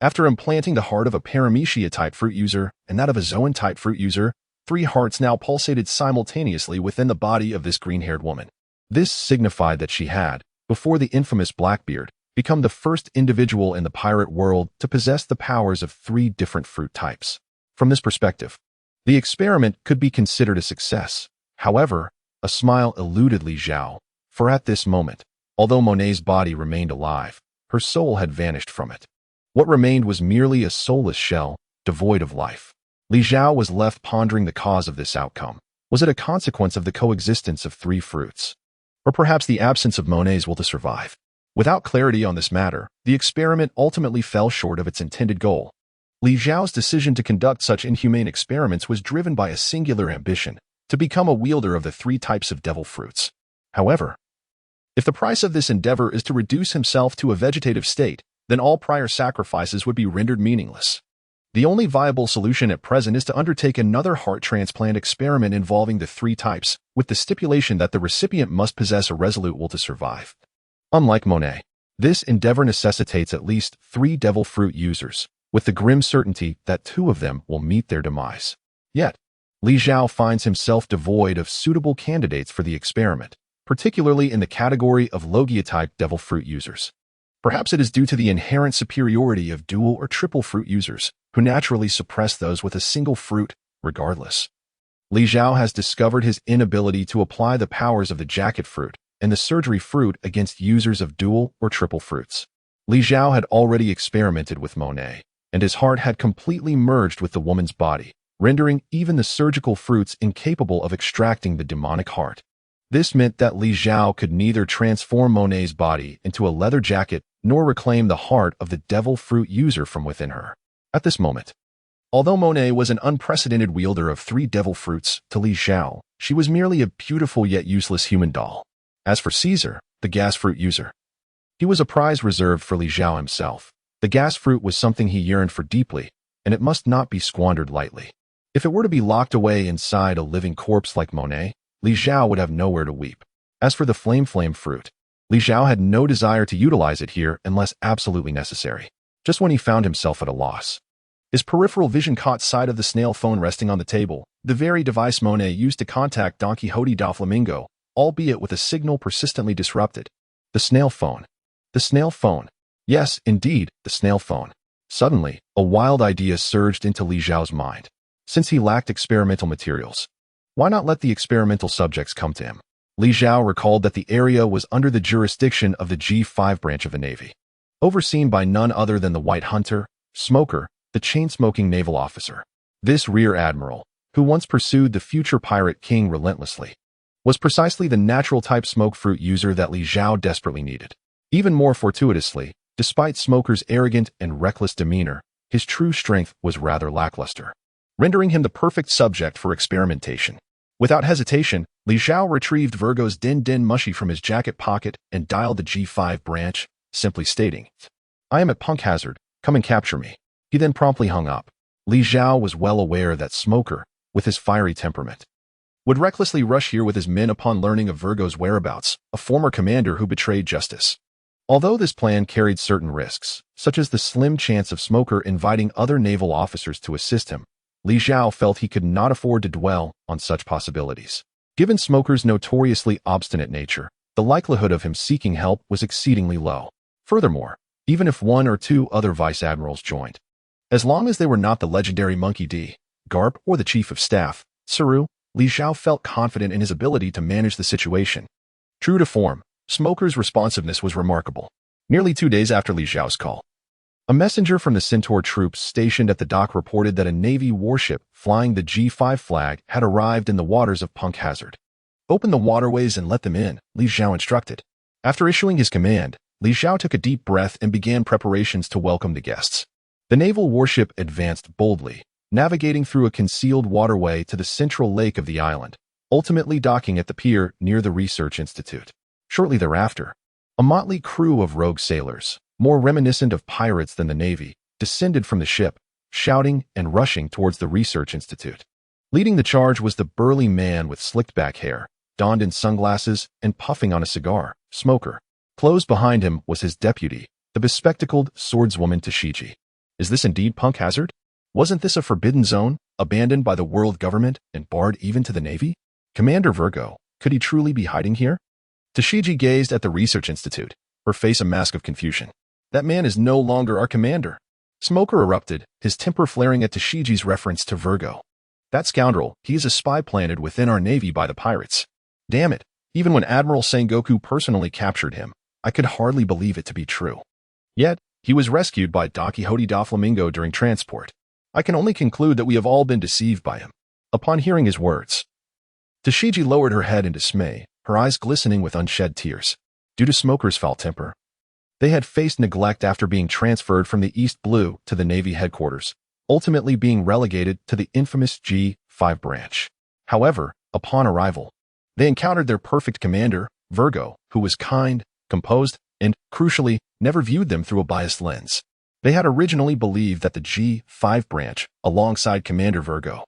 After implanting the heart of a Paramecia-type fruit user and that of a Zoan-type fruit user, 3 hearts now pulsated simultaneously within the body of this green-haired woman. This signified that she had, before the infamous Blackbeard, become the first individual in the pirate world to possess the powers of 3 different fruit types. From this perspective, the experiment could be considered a success. However, a smile eluded Li Zhao, for at this moment, although Monet's body remained alive, her soul had vanished from it. What remained was merely a soulless shell, devoid of life. Li Zhao was left pondering the cause of this outcome. Was it a consequence of the coexistence of 3 fruits? Or perhaps the absence of Monet's will to survive? Without clarity on this matter, the experiment ultimately fell short of its intended goal. Li Zhao's decision to conduct such inhumane experiments was driven by a singular ambition, to become a wielder of the 3 types of devil fruits. However, if the price of this endeavor is to reduce himself to a vegetative state, then all prior sacrifices would be rendered meaningless. The only viable solution at present is to undertake another heart transplant experiment involving the 3 types, with the stipulation that the recipient must possess a resolute will to survive. Unlike Monet, This endeavor necessitates at least 3 devil fruit users, with the grim certainty that 2 of them will meet their demise. Yet, Li Zhao finds himself devoid of suitable candidates for the experiment, particularly in the category of Logia-type devil fruit users. Perhaps it is due to the inherent superiority of dual or triple fruit users, who naturally suppress those with a single fruit, regardless. Li Zhao has discovered his inability to apply the powers of the jacket fruit and the surgery fruit against users of dual or triple fruits. Li Zhao had already experimented with Monet, and his heart had completely merged with the woman's body, rendering even the surgical fruits incapable of extracting the demonic heart. This meant that Li Zhao could neither transform Monet's body into a leather jacket nor reclaim the heart of the devil fruit user from within her. At this moment, although Monet was an unprecedented wielder of 3 devil fruits to Li Zhao, she was merely a beautiful yet useless human doll. As for Caesar, the gas fruit user, he was a prize reserved for Li Zhao himself. The gas fruit was something he yearned for deeply, and it must not be squandered lightly. If it were to be locked away inside a living corpse like Monet, Li Zhao would have nowhere to weep. As for the flame fruit, Li Zhao had no desire to utilize it here unless absolutely necessary. Just when he found himself at a loss, his peripheral vision caught sight of the snail phone resting on the table, the very device Monet used to contact Don Quixote da Flamingo, albeit with a signal persistently disrupted. The snail phone. The snail phone. Yes, indeed, the snail phone. Suddenly, a wild idea surged into Li Zhao's mind. Since he lacked experimental materials, why not let the experimental subjects come to him? Li Zhao recalled that the area was under the jurisdiction of the G5 branch of the Navy, overseen by none other than the White Hunter, Smoker, the chain-smoking naval officer. This rear admiral, who once pursued the future pirate king relentlessly, was precisely the natural type smoke fruit user that Li Zhao desperately needed. Even more fortuitously, despite Smoker's arrogant and reckless demeanor, his true strength was rather lackluster, rendering him the perfect subject for experimentation. Without hesitation, Li Zhao retrieved Virgo's Din Din Mushy from his jacket pocket and dialed the G5 branch, simply stating, "I am at Punk Hazard, come and capture me." He then promptly hung up. Li Zhao was well aware that Smoker, with his fiery temperament, would recklessly rush here with his men upon learning of Virgo's whereabouts, a former commander who betrayed justice. Although this plan carried certain risks, such as the slim chance of Smoker inviting other naval officers to assist him, Li Zhao felt he could not afford to dwell on such possibilities. Given Smoker's notoriously obstinate nature, the likelihood of him seeking help was exceedingly low. Furthermore, even if 1 or 2 other vice admirals joined, as long as they were not the legendary Monkey D, Garp, or the Chief of Staff, Saru, Li Zhao felt confident in his ability to manage the situation. True to form, Smoker's responsiveness was remarkable. Nearly 2 days after Li Zhao's call, a messenger from the Centaur troops stationed at the dock reported that a Navy warship flying the G5 flag had arrived in the waters of Punk Hazard. "Open the waterways and let them in," Li Zhao instructed. After issuing his command, Li Zhao took a deep breath and began preparations to welcome the guests. The naval warship advanced boldly, navigating through a concealed waterway to the central lake of the island, ultimately docking at the pier near the Research Institute. Shortly thereafter, a motley crew of rogue sailors, more reminiscent of pirates than the Navy, descended from the ship, shouting and rushing towards the Research Institute. Leading the charge was the burly man with slicked-back hair, donned in sunglasses and puffing on a cigar, Smoker. Close behind him was his deputy, the bespectacled swordswoman Tashiji. Is this indeed Punk Hazard? Wasn't this a forbidden zone, abandoned by the world government and barred even to the Navy? Commander Virgo, could he truly be hiding here? Tashiji gazed at the Research Institute, her face a mask of confusion. That man is no longer our commander. Smoker erupted, his temper flaring at Tashiji's reference to Virgo. That scoundrel, he is a spy planted within our Navy by the pirates. Damn it, even when Admiral Sengoku personally captured him, I could hardly believe it to be true. Yet, he was rescued by Don Quixote da Flamingo during transport. I can only conclude that we have all been deceived by him. Upon hearing his words, Tashiji lowered her head in dismay, her eyes glistening with unshed tears. Due to Smoker's foul temper, they had faced neglect after being transferred from the East Blue to the Navy headquarters, ultimately being relegated to the infamous G5 branch. However, upon arrival, they encountered their perfect commander, Virgo, who was kind, composed, and, crucially, never viewed them through a biased lens. They had originally believed that the G5 branch, alongside Commander Virgo,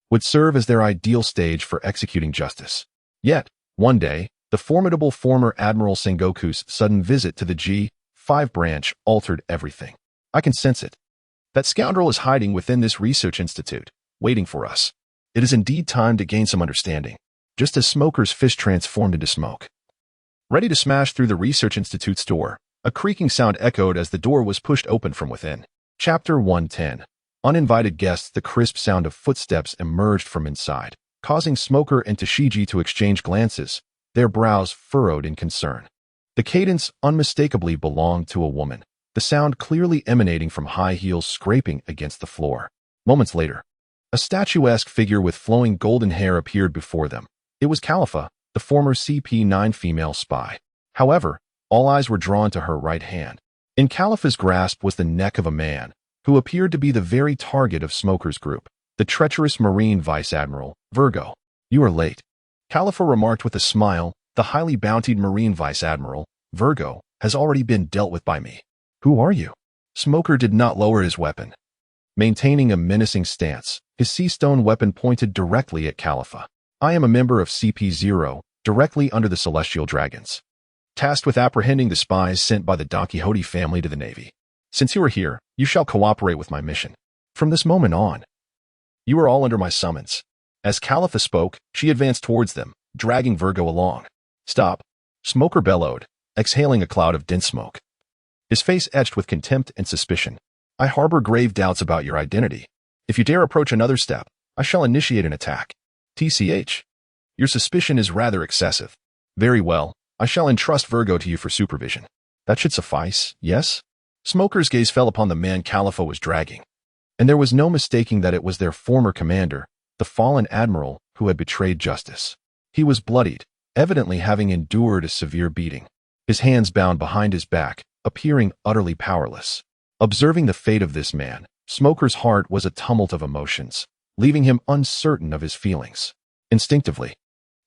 would serve as their ideal stage for executing justice. Yet, one day, the formidable former Admiral Sengoku's sudden visit to the Five Branch altered everything. I can sense it. That scoundrel is hiding within this research institute, waiting for us. It is indeed time to gain some understanding, just as Smoker's fist transformed into smoke. Ready to smash through the research institute's door, a creaking sound echoed as the door was pushed open from within. Chapter 110. Uninvited guests. The crisp sound of footsteps emerged from inside, causing Smoker and Tashigi to exchange glances, their brows furrowed in concern. The cadence unmistakably belonged to a woman, the sound clearly emanating from high heels scraping against the floor. Moments later, a statuesque figure with flowing golden hair appeared before them. It was Khalifa, the former CP9 female spy. However, all eyes were drawn to her right hand. In Khalifa's grasp was the neck of a man, who appeared to be the very target of Smoker's group, the treacherous Marine Vice Admiral, Virgo. You are late, Khalifa remarked with a smile. The highly bountied Marine Vice Admiral, Virgo, has already been dealt with by me. Who are you? Smoker did not lower his weapon. Maintaining a menacing stance, his sea-stone weapon pointed directly at Khalifa. I am a member of CP0, directly under the Celestial Dragons, tasked with apprehending the spies sent by the Don Quixote family to the Navy. Since you are here, you shall cooperate with my mission. From this moment on, you are all under my summons. As Khalifa spoke, she advanced towards them, dragging Virgo along. Stop, Smoker bellowed, exhaling a cloud of dense smoke. His face etched with contempt and suspicion. I harbor grave doubts about your identity. If you dare approach another step, I shall initiate an attack. TCH. Your suspicion is rather excessive. Very well, I shall entrust Virgo to you for supervision. That should suffice, yes? Smoker's gaze fell upon the man Khalifa was dragging, and there was no mistaking that it was their former commander, the fallen admiral who had betrayed justice. He was bloodied, evidently having endured a severe beating, his hands bound behind his back, appearing utterly powerless. Observing the fate of this man, Smoker's heart was a tumult of emotions, leaving him uncertain of his feelings. Instinctively,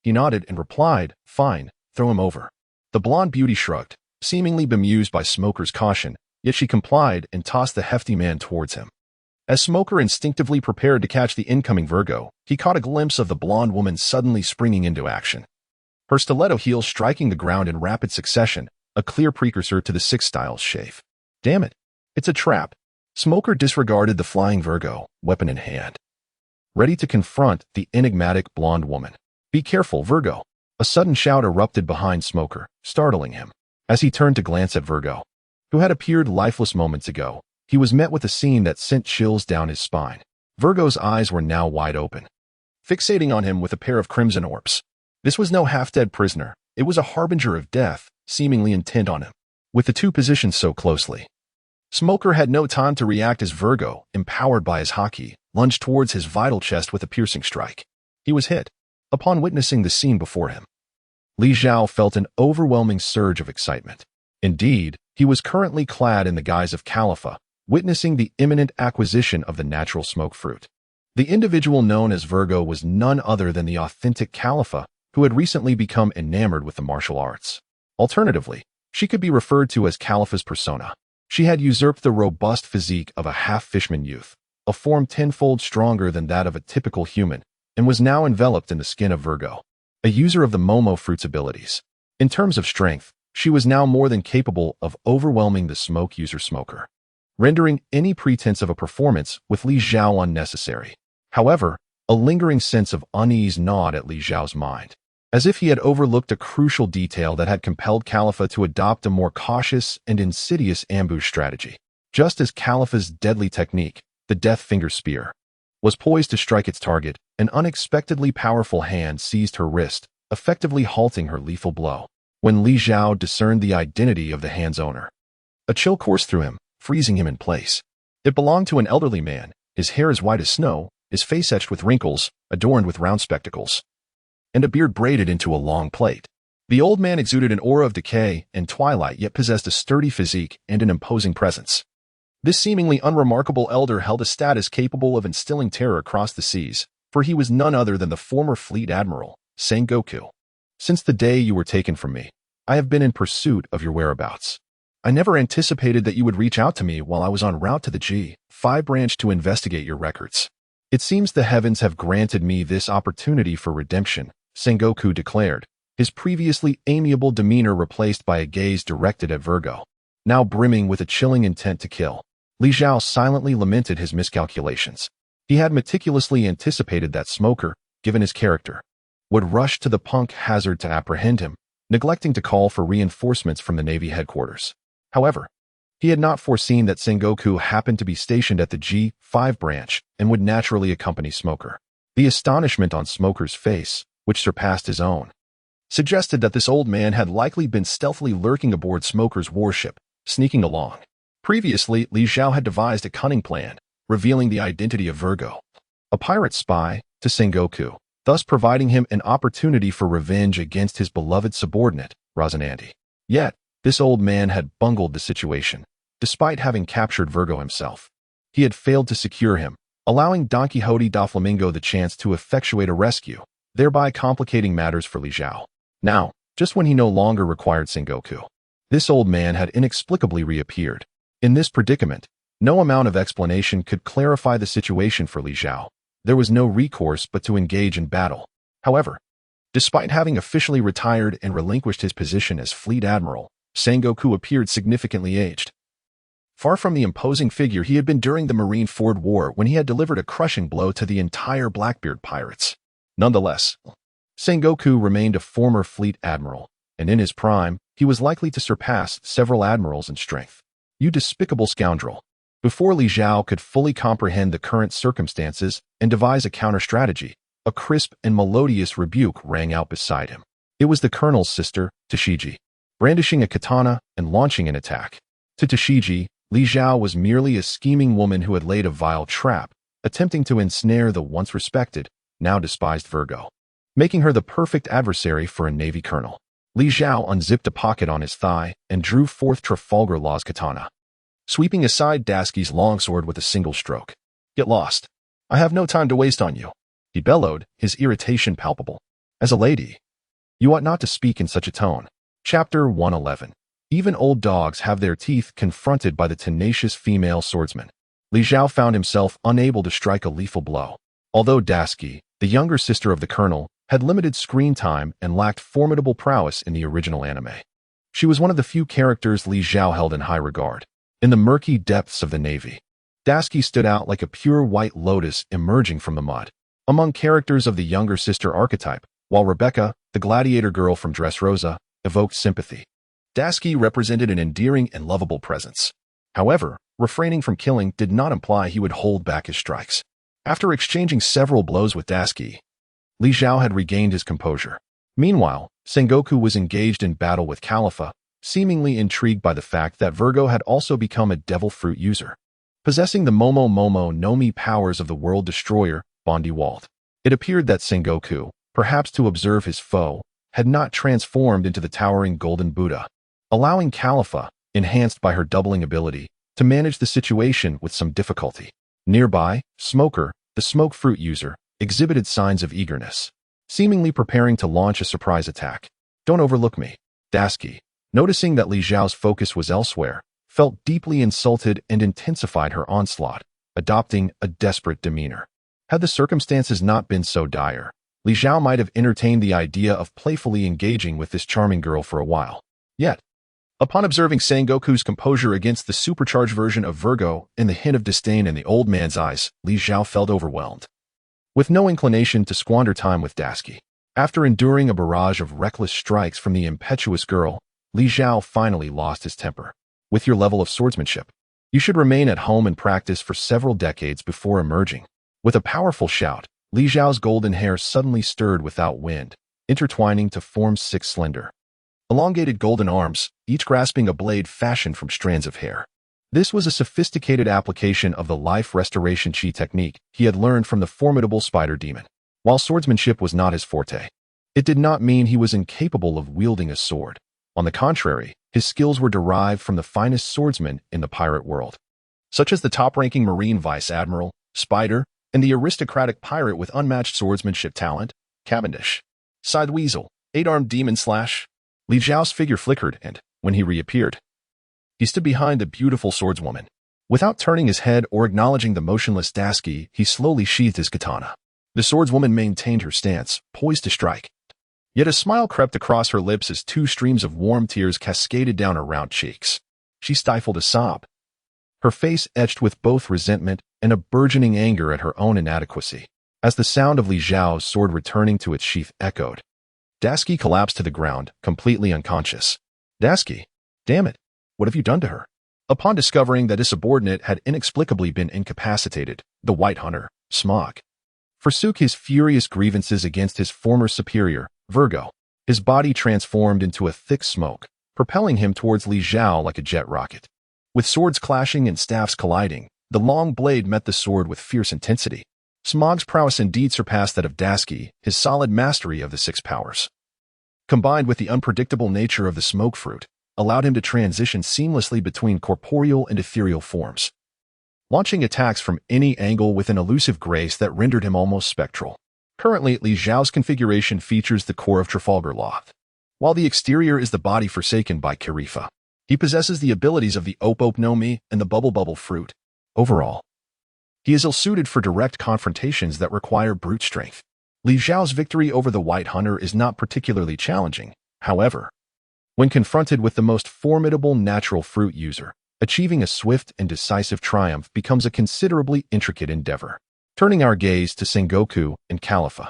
he nodded and replied, Fine, throw him over. The blonde beauty shrugged, seemingly bemused by Smoker's caution, yet she complied and tossed the hefty man towards him. As Smoker instinctively prepared to catch the incoming Virgo, he caught a glimpse of the blonde woman suddenly springing into action, her stiletto heels striking the ground in rapid succession, a clear precursor to the Six Styles shave. Damn it, it's a trap. Smoker disregarded the flying Virgo, weapon in hand, ready to confront the enigmatic blonde woman. Be careful, Virgo. A sudden shout erupted behind Smoker, startling him. As he turned to glance at Virgo, who had appeared lifeless moments ago, he was met with a scene that sent chills down his spine. Virgo's eyes were now wide open, fixating on him with a pair of crimson orbs. This was no half-dead prisoner. It was a harbinger of death, seemingly intent on him. With the two positioned so closely, Smoker had no time to react as Virgo, empowered by his haki, lunged towards his vital chest with a piercing strike. He was hit. Upon witnessing the scene before him, Zhao felt an overwhelming surge of excitement. Indeed, he was currently clad in the guise of Khalifa, witnessing the imminent acquisition of the natural smoke fruit. The individual known as Virgo was none other than the authentic Khalifa, who had recently become enamored with the martial arts. Alternatively, she could be referred to as Khalifa's persona. She had usurped the robust physique of a half-fishman youth, a form tenfold stronger than that of a typical human, and was now enveloped in the skin of Virgo, a user of the Momo fruit's abilities. In terms of strength, she was now more than capable of overwhelming the smoke user Smoker, rendering any pretense of a performance with Zhao unnecessary. However, a lingering sense of unease gnawed at Zhao's mind, as if he had overlooked a crucial detail that had compelled Khalifa to adopt a more cautious and insidious ambush strategy. Just as Khalifa's deadly technique, the Death Finger Spear, was poised to strike its target, an unexpectedly powerful hand seized her wrist, effectively halting her lethal blow. When Zhao discerned the identity of the hand's owner, a chill coursed through him, freezing him in place. It belonged to an elderly man, his hair as white as snow, his face etched with wrinkles, adorned with round spectacles, and a beard braided into a long plait. The old man exuded an aura of decay and twilight, yet possessed a sturdy physique and an imposing presence. This seemingly unremarkable elder held a status capable of instilling terror across the seas, for he was none other than the former fleet admiral, Sengoku. Since the day you were taken from me, I have been in pursuit of your whereabouts. I never anticipated that you would reach out to me while I was en route to the G5 branch to investigate your records. It seems the heavens have granted me this opportunity for redemption, Sengoku declared, his previously amiable demeanor replaced by a gaze directed at Virgo. now brimming with a chilling intent to kill. Li Zhao silently lamented his miscalculations. He had meticulously anticipated that Smoker, given his character, would rush to the punk hazard to apprehend him, neglecting to call for reinforcements from the Navy headquarters. However, he had not foreseen that Sengoku happened to be stationed at the G5 branch and would naturally accompany Smoker. The astonishment on Smoker's face, which surpassed his own, suggested that this old man had likely been stealthily lurking aboard Smoker's warship, sneaking along. Previously, Li Zhao had devised a cunning plan, revealing the identity of Virgo, a pirate spy, to Sengoku, thus providing him an opportunity for revenge against his beloved subordinate, Razanandi. Yet, this old man had bungled the situation, despite having captured Virgo himself. He had failed to secure him, allowing Don Quixote da Flamingo the chance to effectuate a rescue, thereby complicating matters for Li Zhao. Now, just when he no longer required Sengoku, this old man had inexplicably reappeared. In this predicament, no amount of explanation could clarify the situation for Li Zhao. There was no recourse but to engage in battle. However, despite having officially retired and relinquished his position as Fleet Admiral, Sengoku appeared significantly aged. Far from the imposing figure he had been during the Marineford War when he had delivered a crushing blow to the entire Blackbeard pirates. Nonetheless, Sengoku remained a former Fleet Admiral, and in his prime, he was likely to surpass several admirals in strength. "You despicable scoundrel." Before Li Zhao could fully comprehend the current circumstances and devise a counter-strategy, a crisp and melodious rebuke rang out beside him. It was the colonel's sister, Tashiji, brandishing a katana and launching an attack. To Tashiji, Li Zhao was merely a scheming woman who had laid a vile trap, attempting to ensnare the once respected, now despised Virgo, making her the perfect adversary for a Navy colonel. Li Zhao unzipped a pocket on his thigh and drew forth Trafalgar Law's katana, sweeping aside Dasky's longsword with a single stroke. "Get lost. I have no time to waste on you," he bellowed, his irritation palpable. "As a lady, you ought not to speak in such a tone." Chapter 111. Even old dogs have their teeth confronted by the tenacious female swordsman. Li Zhao found himself unable to strike a lethal blow. Although Dasky, the younger sister of the colonel, had limited screen time and lacked formidable prowess in the original anime, she was one of the few characters Li Zhao held in high regard. In the murky depths of the Navy, Dasky stood out like a pure white lotus emerging from the mud. Among characters of the younger sister archetype, while Rebecca, the gladiator girl from Dressrosa, evoked sympathy, Dasky represented an endearing and lovable presence. However, refraining from killing did not imply he would hold back his strikes. After exchanging several blows with Dasky, Li Zhao had regained his composure. Meanwhile, Sengoku was engaged in battle with Califa, seemingly intrigued by the fact that Virgo had also become a devil fruit user, possessing the Momo Momo no Mi powers of the world destroyer, Bondi Walt. It appeared that Sengoku, perhaps to observe his foe, had not transformed into the towering golden Buddha, allowing Califa, enhanced by her doubling ability, to manage the situation with some difficulty. Nearby, Smoker, the smoke fruit user, exhibited signs of eagerness, seemingly preparing to launch a surprise attack. "Don't overlook me." Dasky, noticing that Li Zhao's focus was elsewhere, felt deeply insulted and intensified her onslaught, adopting a desperate demeanor. Had the circumstances not been so dire, Li Zhao might have entertained the idea of playfully engaging with this charming girl for a while. Yet, upon observing Sengoku's composure against the supercharged version of Virgo and the hint of disdain in the old man's eyes, Li Zhao felt overwhelmed. With no inclination to squander time with Dasky, after enduring a barrage of reckless strikes from the impetuous girl, Li Zhao finally lost his temper. "With your level of swordsmanship, you should remain at home and practice for several decades before emerging." With a powerful shout, Li Zhao's golden hair suddenly stirred without wind, intertwining to form 6 slender, elongated golden arms, each grasping a blade fashioned from strands of hair. This was a sophisticated application of the life restoration chi technique he had learned from the formidable spider demon. While swordsmanship was not his forte, it did not mean he was incapable of wielding a sword. On the contrary, his skills were derived from the finest swordsmen in the pirate world, such as the top-ranking Marine Vice Admiral, Spider, and the aristocratic pirate with unmatched swordsmanship talent, Cavendish. Scythe Weasel, 8-armed demon slash. Li Zhao's figure flickered and, when he reappeared, he stood behind the beautiful swordswoman. Without turning his head or acknowledging the motionless Dasky, he slowly sheathed his katana. The swordswoman maintained her stance, poised to strike. Yet a smile crept across her lips as 2 streams of warm tears cascaded down her round cheeks. she stifled a sob, her face etched with both resentment and a burgeoning anger at her own inadequacy. As the sound of Li Zhao's sword returning to its sheath echoed, Dasky collapsed to the ground, completely unconscious. Dasky, damn it, what have you done to her? Upon discovering that his subordinate had inexplicably been incapacitated, the White Hunter, Smog, forsook his furious grievances against his former superior, Virgo. His body transformed into a thick smoke, propelling him towards Li Zhao like a jet rocket. With swords clashing and staffs colliding, the long blade met the sword with fierce intensity. Smog's prowess indeed surpassed that of Dasky, his solid mastery of the six powers, combined with the unpredictable nature of the smoke fruit, allowed him to transition seamlessly between corporeal and ethereal forms, launching attacks from any angle with an elusive grace that rendered him almost spectral. Currently, Li Zhao's configuration features the core of Trafalgar Law, while the exterior is the body forsaken by Kirifa. He possesses the abilities of the Op no Mi and the Bubble fruit. Overall, he is ill-suited for direct confrontations that require brute strength. Li Zhao's victory over the White Hunter is not particularly challenging. However, when confronted with the most formidable natural fruit user, achieving a swift and decisive triumph becomes a considerably intricate endeavor. Turning our gaze to Sengoku and Califa,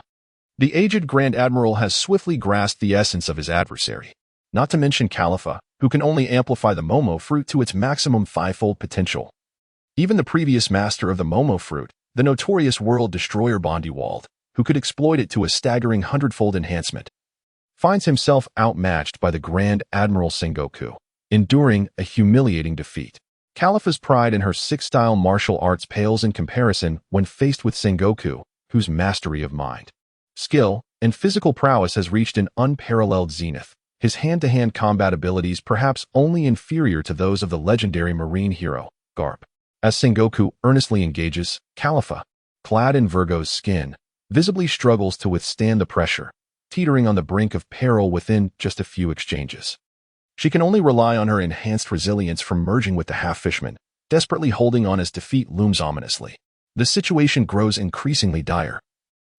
the aged Grand Admiral has swiftly grasped the essence of his adversary, not to mention Califa, who can only amplify the Momo fruit to its maximum fivefold potential. Even the previous master of the Momo fruit, the notorious world destroyer Bondiwald, who could exploit it to a staggering hundredfold enhancement, finds himself outmatched by the Grand Admiral Sengoku, enduring a humiliating defeat. Califa's pride in her six-style martial arts pales in comparison when faced with Sengoku, whose mastery of mind, skill, and physical prowess has reached an unparalleled zenith. His hand-to-hand combat abilities perhaps only inferior to those of the legendary marine hero, Garp. As Sengoku earnestly engages, Califa, clad in Virgo's skin, visibly struggles to withstand the pressure, teetering on the brink of peril within just a few exchanges. She can only rely on her enhanced resilience from merging with the half-fishman, desperately holding on as defeat looms ominously. The situation grows increasingly dire.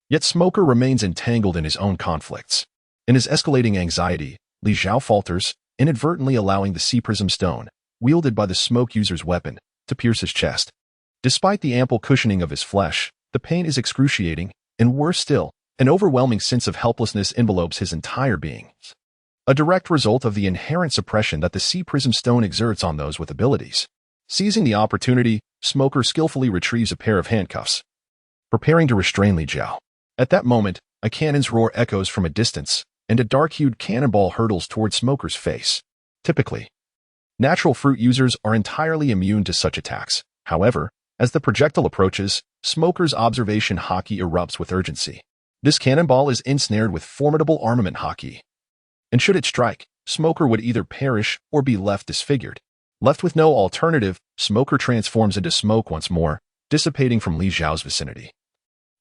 Yet Smoker remains entangled in his own conflicts. In his escalating anxiety, Li Zhao falters, inadvertently allowing the Sea Prism Stone, wielded by the smoke user's weapon, to pierce his chest. Despite the ample cushioning of his flesh, the pain is excruciating, and worse still, an overwhelming sense of helplessness envelopes his entire being. A direct result of the inherent suppression that the Sea Prism Stone exerts on those with abilities. Seizing the opportunity, Smoker skillfully retrieves a pair of handcuffs, preparing to restrain Li Zhao. At that moment, a cannon's roar echoes from a distance, and a dark-hued cannonball hurtles toward Smoker's face. Typically, natural fruit users are entirely immune to such attacks. However, as the projectile approaches, Smoker's observation haki erupts with urgency. This cannonball is ensnared with formidable armament haki, and should it strike, Smoker would either perish or be left disfigured. Left with no alternative, Smoker transforms into smoke once more, dissipating from Li Zhao's vicinity,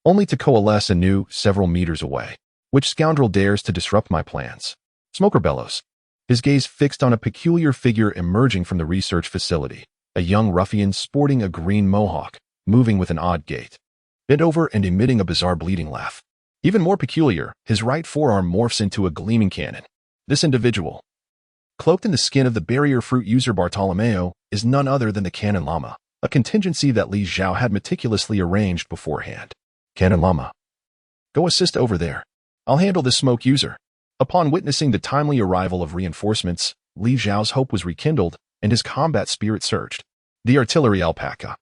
only to coalesce anew several meters away. Which scoundrel dares to disrupt my plans? Smoker bellows, his gaze fixed on a peculiar figure emerging from the research facility, a young ruffian sporting a green mohawk, moving with an odd gait, bent over and emitting a bizarre bleating laugh. Even more peculiar, his right forearm morphs into a gleaming cannon. This individual, cloaked in the skin of the barrier fruit user Bartolomeo, is none other than the Cannon Llama, a contingency that Li Zhao had meticulously arranged beforehand. Cannon Llama, go assist over there. I'll handle this smoke user. Upon witnessing the timely arrival of reinforcements, Li Zhao's hope was rekindled and his combat spirit surged. The artillery alpaca,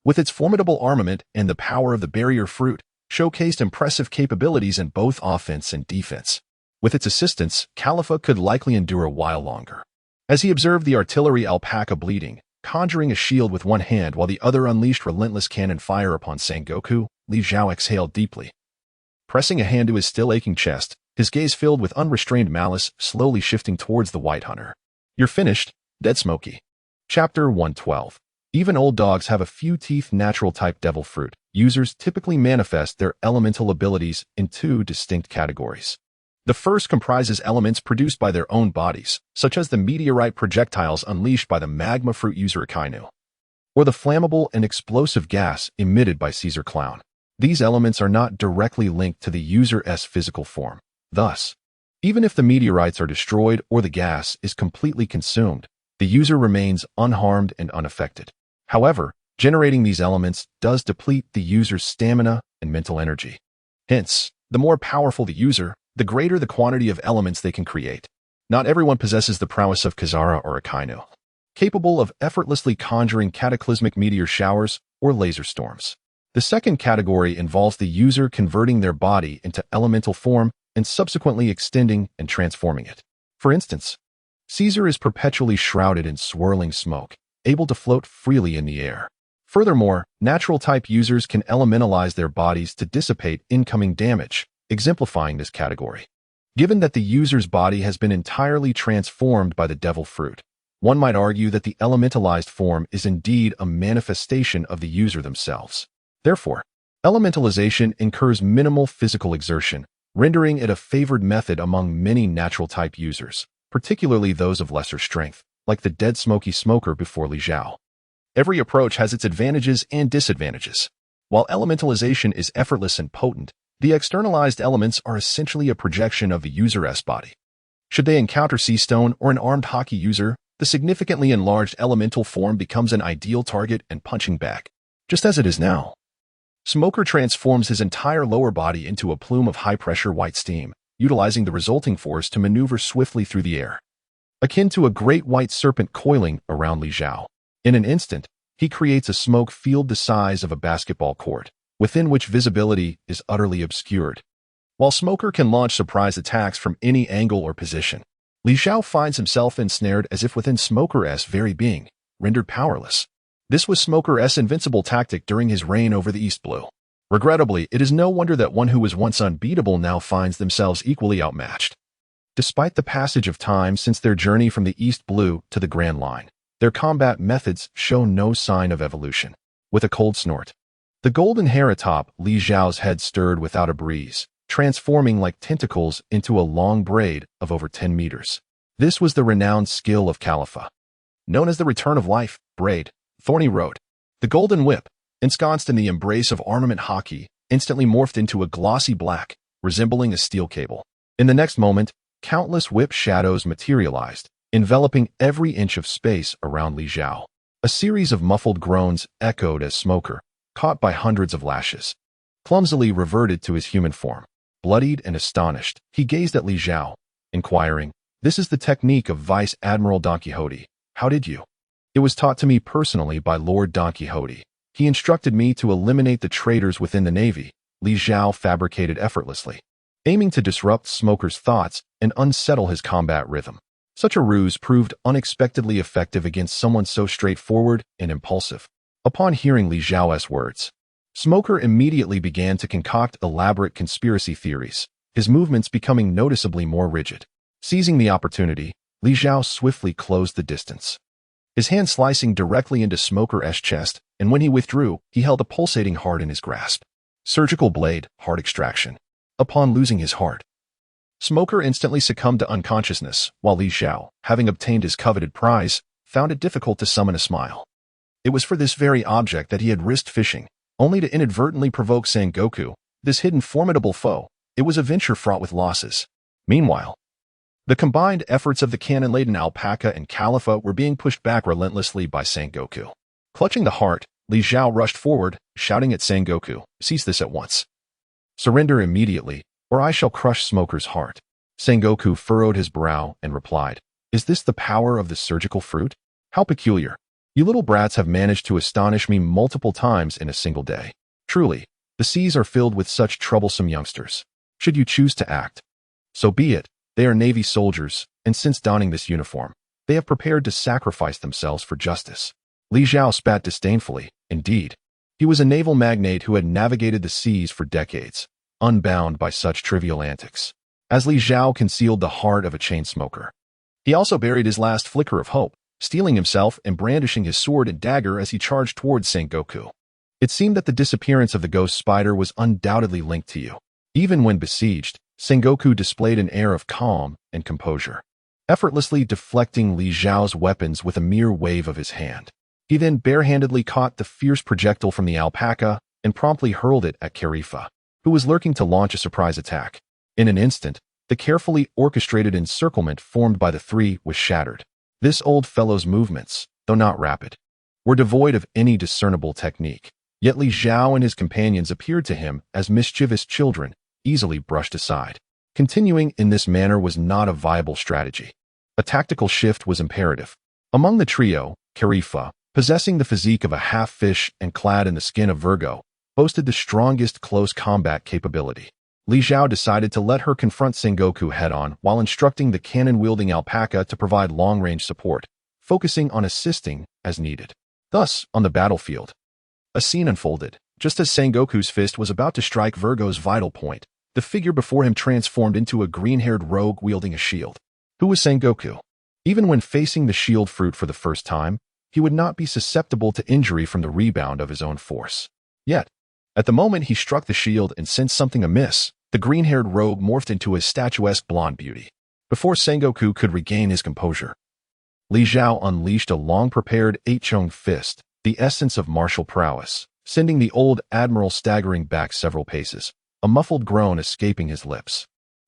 with its formidable armament and the power of the barrier fruit, showcased impressive capabilities in both offense and defense. With its assistance, Califa could likely endure a while longer. As he observed the artillery alpaca bleeding, conjuring a shield with one hand while the other unleashed relentless cannon fire upon Sengoku, Li Zhao exhaled deeply. Pressing a hand to his still-aching chest, his gaze filled with unrestrained malice, slowly shifting towards the White Hunter. You're finished, Dead Smoky. Chapter 112. Even old dogs have a few teeth. Natural type devil fruit users typically manifest their elemental abilities in two distinct categories. The first comprises elements produced by their own bodies, such as the meteorite projectiles unleashed by the magma fruit user Akainu, or the flammable and explosive gas emitted by Caesar Clown. These elements are not directly linked to the user's physical form. Thus, even if the meteorites are destroyed or the gas is completely consumed, the user remains unharmed and unaffected. However, generating these elements does deplete the user's stamina and mental energy. Hence, the more powerful the user, the greater the quantity of elements they can create. Not everyone possesses the prowess of Kizara or Akainu, capable of effortlessly conjuring cataclysmic meteor showers or laser storms. The second category involves the user converting their body into elemental form and subsequently extending and transforming it. For instance, Caesar is perpetually shrouded in swirling smoke, able to float freely in the air. Furthermore, natural-type users can elementalize their bodies to dissipate incoming damage, exemplifying this category. Given that the user's body has been entirely transformed by the devil fruit, one might argue that the elementalized form is indeed a manifestation of the user themselves. Therefore, elementalization incurs minimal physical exertion, rendering it a favored method among many natural-type users, particularly those of lesser strength, like the dead smoky smoker before Li Zhao. Every approach has its advantages and disadvantages. While elementalization is effortless and potent, the externalized elements are essentially a projection of the user's body. Should they encounter sea stone or an armed hockey user, the significantly enlarged elemental form becomes an ideal target and punching bag, just as it is now. Smoker transforms his entire lower body into a plume of high-pressure white steam, utilizing the resulting force to maneuver swiftly through the air, akin to a great white serpent coiling around Li Zhao. In an instant, he creates a smoke field the size of a basketball court, within which visibility is utterly obscured. While Smoker can launch surprise attacks from any angle or position, Li Zhao finds himself ensnared as if within Smoker's very being, rendered powerless. This was Smoker's invincible tactic during his reign over the East Blue. Regrettably, it is no wonder that one who was once unbeatable now finds themselves equally outmatched. Despite the passage of time since their journey from the East Blue to the Grand Line, their combat methods show no sign of evolution. With a cold snort, the golden hair atop Li Zhao's head stirred without a breeze, transforming like tentacles into a long braid of over 10 meters. This was the renowned skill of Khalifa, known as the Return of Life, Braid, Thorny Road. The golden whip, ensconced in the embrace of armament hockey, instantly morphed into a glossy black, resembling a steel cable. In the next moment, countless whip shadows materialized, enveloping every inch of space around Li Zhao. A series of muffled groans echoed as Smoker, caught by hundreds of lashes, clumsily reverted to his human form. Bloodied and astonished, he gazed at Li Zhao, inquiring, "This is the technique of Vice Admiral Don Quixote. How did you?" "It was taught to me personally by Lord Don Quixote. He instructed me to eliminate the traitors within the Navy," Li Zhao fabricated effortlessly, aiming to disrupt Smoker's thoughts and unsettle his combat rhythm. Such a ruse proved unexpectedly effective against someone so straightforward and impulsive. Upon hearing Li Zhao's words, Smoker immediately began to concoct elaborate conspiracy theories, his movements becoming noticeably more rigid. Seizing the opportunity, Li Zhao swiftly closed the distance, his hand slicing directly into Smoker's chest, and when he withdrew, he held a pulsating heart in his grasp. Surgical blade, heart extraction. Upon losing his heart, Smoker instantly succumbed to unconsciousness, while Li Zhao, having obtained his coveted prize, found it difficult to summon a smile. It was for this very object that he had risked fishing, only to inadvertently provoke Sengoku, this hidden formidable foe. It was a venture fraught with losses. Meanwhile, the combined efforts of the cannon-laden alpaca and Khalifa were being pushed back relentlessly by Sengoku. Clutching the heart, Li Zhao rushed forward, shouting at Sengoku, "Cease this at once. Surrender immediately, or I shall crush Smoker's heart." Sengoku furrowed his brow and replied, "Is this the power of the surgical fruit? How peculiar. You little brats have managed to astonish me multiple times in a single day. Truly, the seas are filled with such troublesome youngsters. Should you choose to act, so be it. They are Navy soldiers, and since donning this uniform, they have prepared to sacrifice themselves for justice." Li Zhao spat disdainfully. Indeed, he was a naval magnate who had navigated the seas for decades, unbound by such trivial antics. As Li Zhao concealed the heart of a chain smoker, he also buried his last flicker of hope, steeling himself and brandishing his sword and dagger as he charged towards Sengoku. It seemed that the disappearance of the ghost spider was undoubtedly linked to you. Even when besieged, Sengoku displayed an air of calm and composure, effortlessly deflecting Li Zhao's weapons with a mere wave of his hand. He then barehandedly caught the fierce projectile from the alpaca and promptly hurled it at Khalifa, who was lurking to launch a surprise attack. In an instant, the carefully orchestrated encirclement formed by the three was shattered. This old fellow's movements, though not rapid, were devoid of any discernible technique. Yet Li Zhao and his companions appeared to him as mischievous children, easily brushed aside. Continuing in this manner was not a viable strategy. A tactical shift was imperative. Among the trio, Carifa, possessing the physique of a half-fish and clad in the skin of Virgo, boasted the strongest close combat capability. Li Zhao decided to let her confront Sengoku head-on while instructing the cannon-wielding alpaca to provide long-range support, focusing on assisting as needed. Thus, on the battlefield, a scene unfolded. Just as Sengoku's fist was about to strike Virgo's vital point, the figure before him transformed into a green-haired rogue wielding a shield. Who was Sengoku? Even when facing the shield fruit for the first time, he would not be susceptible to injury from the rebound of his own force. Yet, at the moment he struck the shield and sensed something amiss, the green-haired rogue morphed into a statuesque blonde beauty. Before Sengoku could regain his composure, Li Zhao unleashed a long-prepared eight-chong fist, the essence of martial prowess, sending the old admiral staggering back several paces, a muffled groan escaping his lips.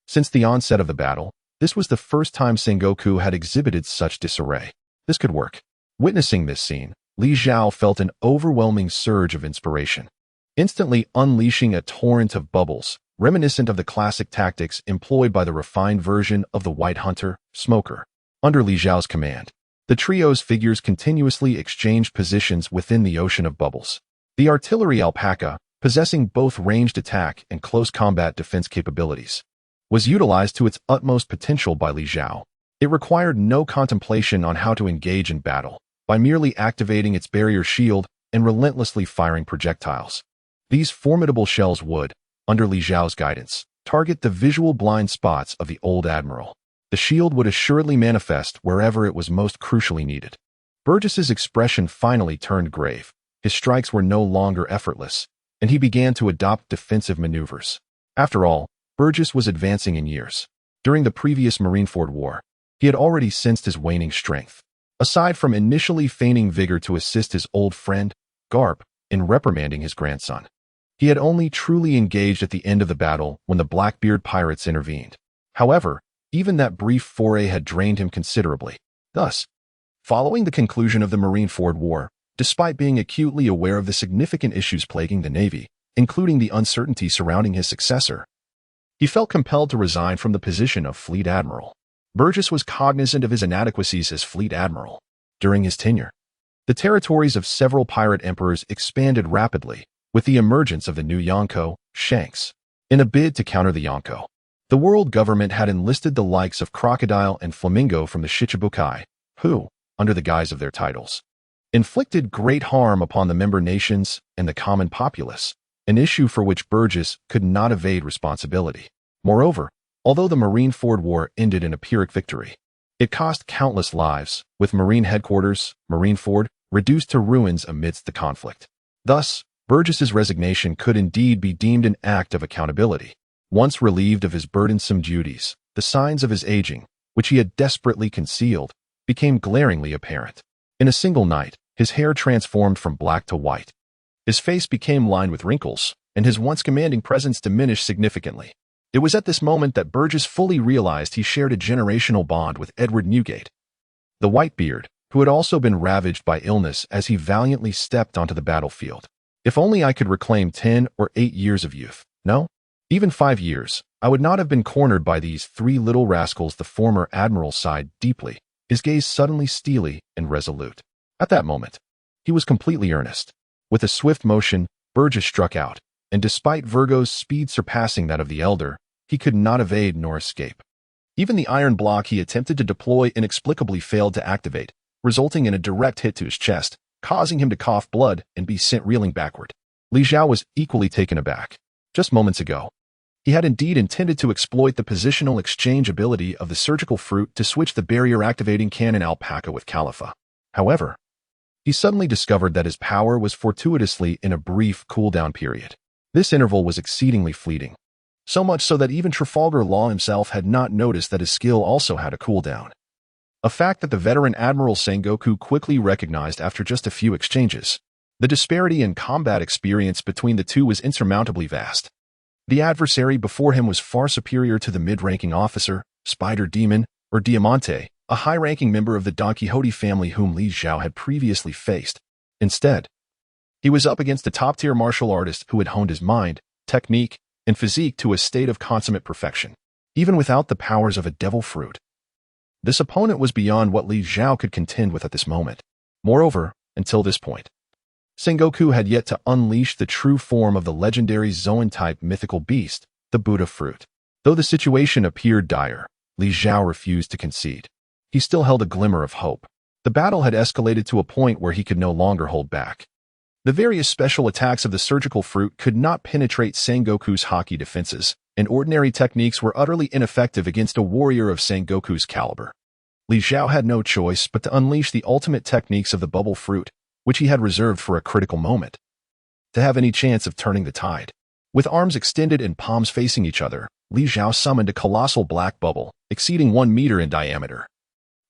Since the onset of the battle, this was the first time Sengoku had exhibited such disarray. This could work. Witnessing this scene, Li Zhao felt an overwhelming surge of inspiration, instantly unleashing a torrent of bubbles, reminiscent of the classic tactics employed by the refined version of the White Hunter, Smoker. Under Li Zhao's command, the trio's figures continuously exchanged positions within the ocean of bubbles. The artillery alpaca, possessing both ranged attack and close combat defense capabilities, was utilized to its utmost potential by Li Zhao. It required no contemplation on how to engage in battle, by merely activating its barrier shield and relentlessly firing projectiles. These formidable shells would, under Li Zhao's guidance, target the visual blind spots of the old admiral. The shield would assuredly manifest wherever it was most crucially needed. Burgess's expression finally turned grave. His strikes were no longer effortless, and he began to adopt defensive maneuvers. After all, Burgess was advancing in years. During the previous Marineford War, he had already sensed his waning strength. Aside from initially feigning vigor to assist his old friend, Garp, in reprimanding his grandson, he had only truly engaged at the end of the battle when the Blackbeard pirates intervened. However, even that brief foray had drained him considerably. Thus, following the conclusion of the Marineford War, despite being acutely aware of the significant issues plaguing the Navy, including the uncertainty surrounding his successor, he felt compelled to resign from the position of Fleet Admiral. Burgess was cognizant of his inadequacies as Fleet Admiral. During his tenure, the territories of several pirate emperors expanded rapidly, with the emergence of the new Yonko, Shanks. In a bid to counter the Yonko, the world government had enlisted the likes of Crocodile and Flamingo from the Shichibukai, who, under the guise of their titles, inflicted great harm upon the member nations and the common populace, an issue for which Burgess could not evade responsibility. Moreover, although the Marineford War ended in a Pyrrhic victory, it cost countless lives, with Marine headquarters, Marineford, reduced to ruins amidst the conflict. Thus, Burgess's resignation could indeed be deemed an act of accountability. Once relieved of his burdensome duties, the signs of his aging, which he had desperately concealed, became glaringly apparent. In a single night, his hair transformed from black to white. His face became lined with wrinkles, and his once commanding presence diminished significantly. It was at this moment that Burgess fully realized he shared a generational bond with Edward Newgate, the Whitebeard, who had also been ravaged by illness as he valiantly stepped onto the battlefield. If only I could reclaim 10 or 8 years of youth. No, even 5 years, I would not have been cornered by these three little rascals. The former admiral sighed deeply, his gaze suddenly steely and resolute. At that moment, he was completely earnest. With a swift motion, Burgess struck out, and despite Virgo's speed surpassing that of the elder, he could not evade nor escape. Even the iron block he attempted to deploy inexplicably failed to activate, resulting in a direct hit to his chest, causing him to cough blood and be sent reeling backward. Li Zhao was equally taken aback. Just moments ago, he had indeed intended to exploit the positional exchange ability of the surgical fruit to switch the barrier-activating cannon alpaca with Califa. However, he suddenly discovered that his power was fortuitously in a brief cooldown period. This interval was exceedingly fleeting, so much so that even Trafalgar Law himself had not noticed that his skill also had a cooldown. A fact that the veteran Admiral Sengoku quickly recognized after just a few exchanges. The disparity in combat experience between the two was insurmountably vast. The adversary before him was far superior to the mid-ranking officer, Spider Demon, or Diamante, a high-ranking member of the Don Quixote family whom Li Zhao had previously faced. Instead, he was up against a top-tier martial artist who had honed his mind, technique, and physique to a state of consummate perfection, even without the powers of a devil fruit. This opponent was beyond what Li Zhao could contend with at this moment. Moreover, until this point, Sengoku had yet to unleash the true form of the legendary Zoan-type mythical beast, the Buddha fruit. Though the situation appeared dire, Li Zhao refused to concede. He still held a glimmer of hope. The battle had escalated to a point where he could no longer hold back. The various special attacks of the surgical fruit could not penetrate Sengoku's haki defenses, and ordinary techniques were utterly ineffective against a warrior of Sengoku's caliber. Li Zhao had no choice but to unleash the ultimate techniques of the bubble fruit, which he had reserved for a critical moment, to have any chance of turning the tide. With arms extended and palms facing each other, Li Zhao summoned a colossal black bubble, exceeding 1 meter in diameter.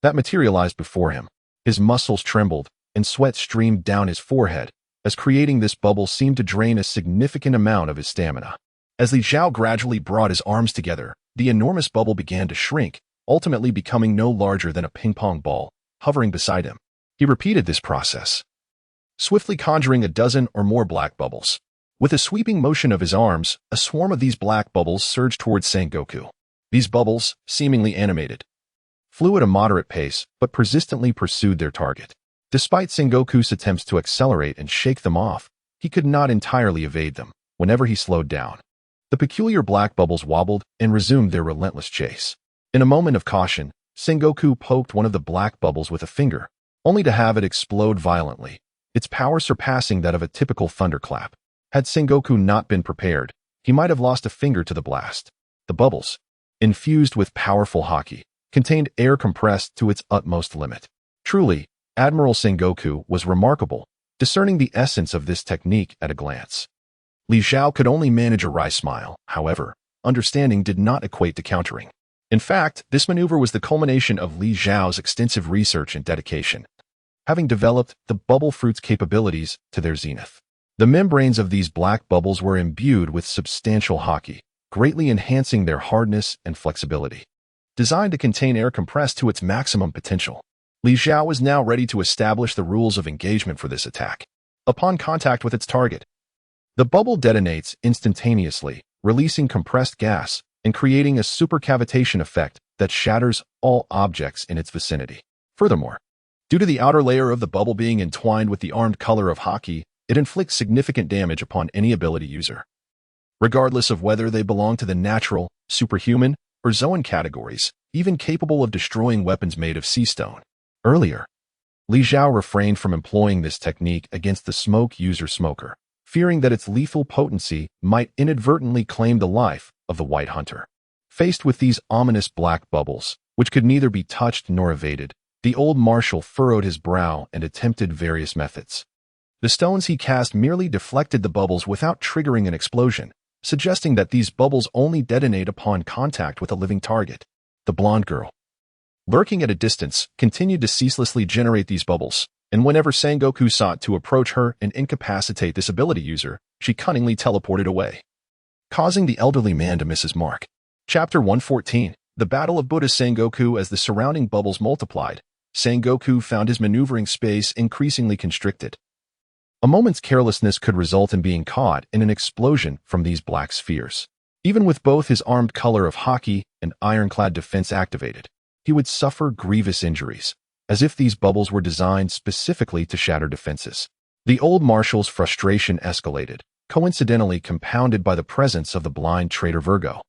That materialized before him. His muscles trembled, and sweat streamed down his forehead, as creating this bubble seemed to drain a significant amount of his stamina. As Li Zhao gradually brought his arms together, the enormous bubble began to shrink, ultimately becoming no larger than a ping-pong ball, hovering beside him. He repeated this process, swiftly conjuring a dozen or more black bubbles. With a sweeping motion of his arms, a swarm of these black bubbles surged towards Sengoku. These bubbles, seemingly animated, flew at a moderate pace, but persistently pursued their target. Despite Sengoku's attempts to accelerate and shake them off, he could not entirely evade them. Whenever he slowed down, the peculiar black bubbles wobbled and resumed their relentless chase. In a moment of caution, Sengoku poked one of the black bubbles with a finger, only to have it explode violently, its power surpassing that of a typical thunderclap. Had Sengoku not been prepared, he might have lost a finger to the blast. The bubbles, infused with powerful haki, contained air compressed to its utmost limit. Truly, Admiral Sengoku was remarkable, discerning the essence of this technique at a glance. Li Zhao could only manage a wry smile. However, understanding did not equate to countering. In fact, this maneuver was the culmination of Li Zhao's extensive research and dedication, having developed the bubble fruit's capabilities to their zenith. The membranes of these black bubbles were imbued with substantial haki, greatly enhancing their hardness and flexibility. Designed to contain air compressed to its maximum potential, Li Zhao was now ready to establish the rules of engagement for this attack. Upon contact with its target, the bubble detonates instantaneously, releasing compressed gas and creating a supercavitation effect that shatters all objects in its vicinity. Furthermore, due to the outer layer of the bubble being entwined with the armed color of haki, it inflicts significant damage upon any ability user, regardless of whether they belong to the natural, superhuman, or Zoan categories, even capable of destroying weapons made of sea stone. Earlier, Li Zhao refrained from employing this technique against the smoke user Smoker, fearing that its lethal potency might inadvertently claim the life of the White Hunter. Faced with these ominous black bubbles, which could neither be touched nor evaded, the old marshal furrowed his brow and attempted various methods. The stones he cast merely deflected the bubbles without triggering an explosion, suggesting that these bubbles only detonate upon contact with a living target. The blonde girl, lurking at a distance, continued to ceaselessly generate these bubbles, and whenever Sengoku sought to approach her and incapacitate this ability user, she cunningly teleported away, causing the elderly man to miss his mark. Chapter 114. The Battle of Buddha. Sengoku. As the surrounding bubbles multiplied, Sengoku found his maneuvering space increasingly constricted. A moment's carelessness could result in being caught in an explosion from these black spheres. Even with both his armed color of haki and ironclad defense activated, he would suffer grievous injuries, as if these bubbles were designed specifically to shatter defenses. The old marshal's frustration escalated, coincidentally compounded by the presence of the blind traitor Virgo,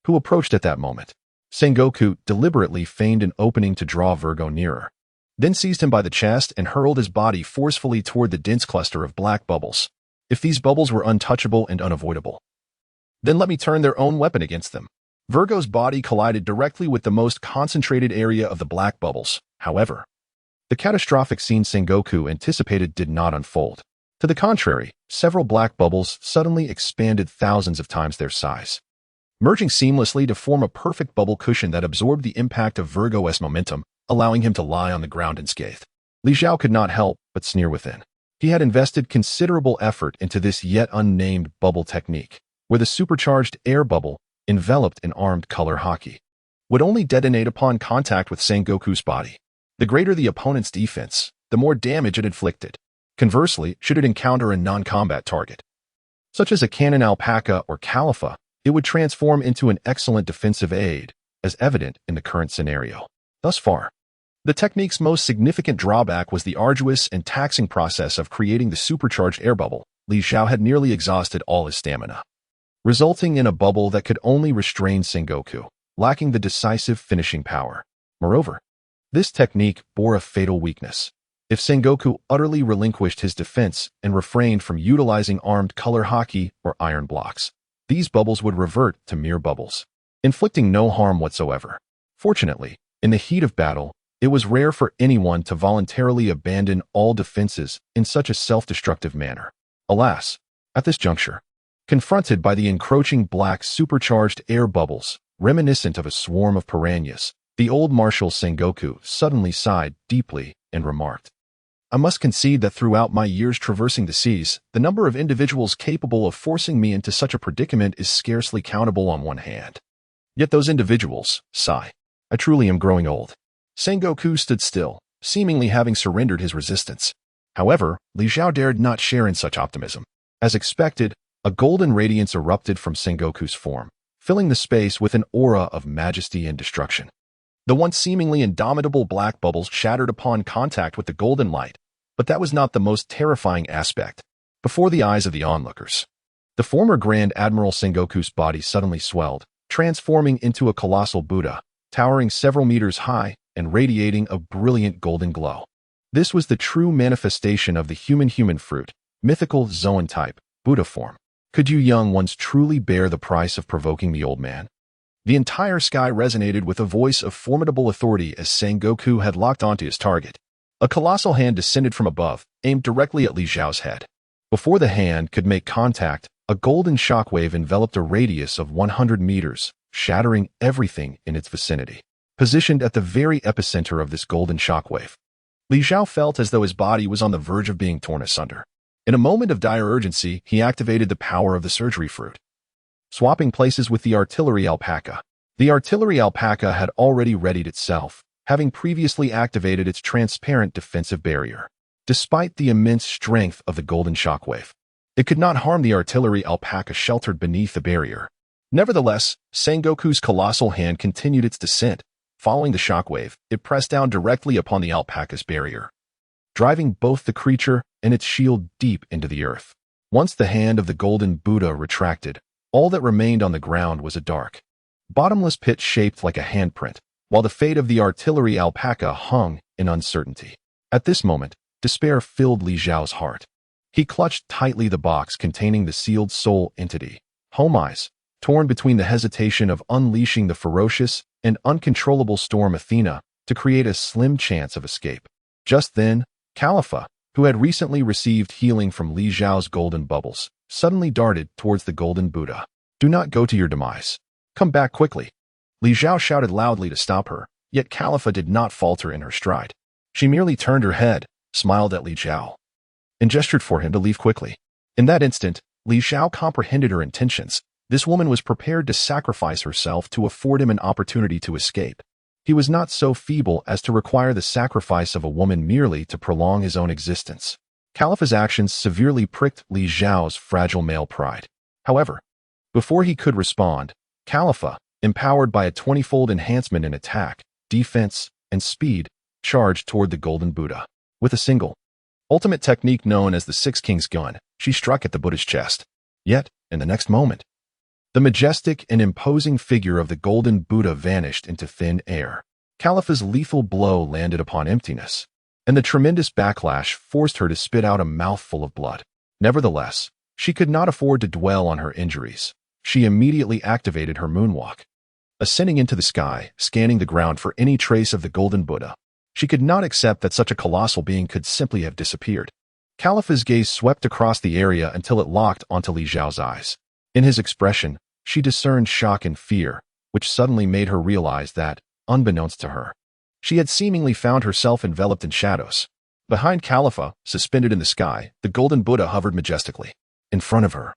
who approached at that moment. Sengoku deliberately feigned an opening to draw Virgo nearer, then seized him by the chest and hurled his body forcefully toward the dense cluster of black bubbles. If these bubbles were untouchable and unavoidable, then let me turn their own weapon against them. Virgo's body collided directly with the most concentrated area of the black bubbles. However, the catastrophic scene Sengoku anticipated did not unfold. To the contrary, several black bubbles suddenly expanded thousands of times their size, merging seamlessly to form a perfect bubble cushion that absorbed the impact of Virgo's momentum, allowing him to lie on the ground unscathed. Li Zhao could not help but sneer within. He had invested considerable effort into this yet unnamed bubble technique, where the supercharged air bubble enveloped in armed color haki. would only detonate upon contact with Sengoku's body. The greater the opponent's defense, the more damage it inflicted. Conversely, should it encounter a non-combat target, such as a cannon alpaca or califa, it would transform into an excellent defensive aid, as evident in the current scenario. Thus far, the technique's most significant drawback was the arduous and taxing process of creating the supercharged air bubble. Li Zhao had nearly exhausted all his stamina, resulting in a bubble that could only restrain Sengoku, lacking the decisive finishing power. Moreover, this technique bore a fatal weakness. If Sengoku utterly relinquished his defense and refrained from utilizing armed color hockey or iron blocks, these bubbles would revert to mere bubbles, inflicting no harm whatsoever. Fortunately, in the heat of battle, it was rare for anyone to voluntarily abandon all defenses in such a self-destructive manner. Alas, at this juncture, confronted by the encroaching black supercharged air bubbles, reminiscent of a swarm of piranhas, the old Marshal Sengoku suddenly sighed deeply and remarked, "I must concede that throughout my years traversing the seas, the number of individuals capable of forcing me into such a predicament is scarcely countable on one hand. Yet those individuals, sigh. I truly am growing old." Sengoku stood still, seemingly having surrendered his resistance. However, Li Zhao dared not share in such optimism. As expected, a golden radiance erupted from Sengoku's form, filling the space with an aura of majesty and destruction. The once seemingly indomitable black bubbles shattered upon contact with the golden light, but that was not the most terrifying aspect. Before the eyes of the onlookers, the former Grand Admiral Sengoku's body suddenly swelled, transforming into a colossal Buddha, towering several meters high and radiating a brilliant golden glow. This was the true manifestation of the human fruit, mythical Zoan type, Buddha form. Could you young ones truly bear the price of provoking the old man? The entire sky resonated with a voice of formidable authority as Sengoku had locked onto his target. A colossal hand descended from above, aimed directly at Li Zhao's head. Before the hand could make contact, a golden shockwave enveloped a radius of 100 meters, shattering everything in its vicinity. Positioned at the very epicenter of this golden shockwave, Li Zhao felt as though his body was on the verge of being torn asunder. In a moment of dire urgency, he activated the power of the surgery fruit, swapping places with the artillery alpaca. The artillery alpaca had already readied itself, having previously activated its transparent defensive barrier. Despite the immense strength of the golden shockwave, it could not harm the artillery alpaca sheltered beneath the barrier. Nevertheless, Sengoku's colossal hand continued its descent. Following the shockwave, it pressed down directly upon the alpaca's barrier, driving both the creature and its shield deep into the earth. Once the hand of the golden Buddha retracted, all that remained on the ground was a dark, bottomless pit shaped like a handprint, while the fate of the artillery alpaca hung in uncertainty. At this moment, despair filled Li Zhao's heart. He clutched tightly the box containing the sealed soul entity, Home Eyes, torn between the hesitation of unleashing the ferocious and uncontrollable storm Athena to create a slim chance of escape. Just then, Califa, who had recently received healing from Li Zhao's golden bubbles, suddenly darted towards the golden Buddha. "Do not go to your demise. Come back quickly." Li Zhao shouted loudly to stop her, yet Califa did not falter in her stride. She merely turned her head, smiled at Li Zhao, and gestured for him to leave quickly. In that instant, Li Zhao comprehended her intentions. This woman was prepared to sacrifice herself to afford him an opportunity to escape. He was not so feeble as to require the sacrifice of a woman merely to prolong his own existence. Califa's actions severely pricked Li Zhao's fragile male pride. However, before he could respond, Califa, empowered by a 20-fold enhancement in attack, defense, and speed, charged toward the golden Buddha. With a single, ultimate technique known as the Six Kings Gun, she struck at the Buddha's chest. Yet, in the next moment, the majestic and imposing figure of the golden Buddha vanished into thin air. Califa's lethal blow landed upon emptiness, and the tremendous backlash forced her to spit out a mouthful of blood. Nevertheless, she could not afford to dwell on her injuries. She immediately activated her moonwalk, ascending into the sky, scanning the ground for any trace of the golden Buddha. She could not accept that such a colossal being could simply have disappeared. Califa's gaze swept across the area until it locked onto Li Zhao's eyes. In his expression, she discerned shock and fear, which suddenly made her realize that, unbeknownst to her, she had seemingly found herself enveloped in shadows. Behind Califa, suspended in the sky, the golden Buddha hovered majestically. In front of her,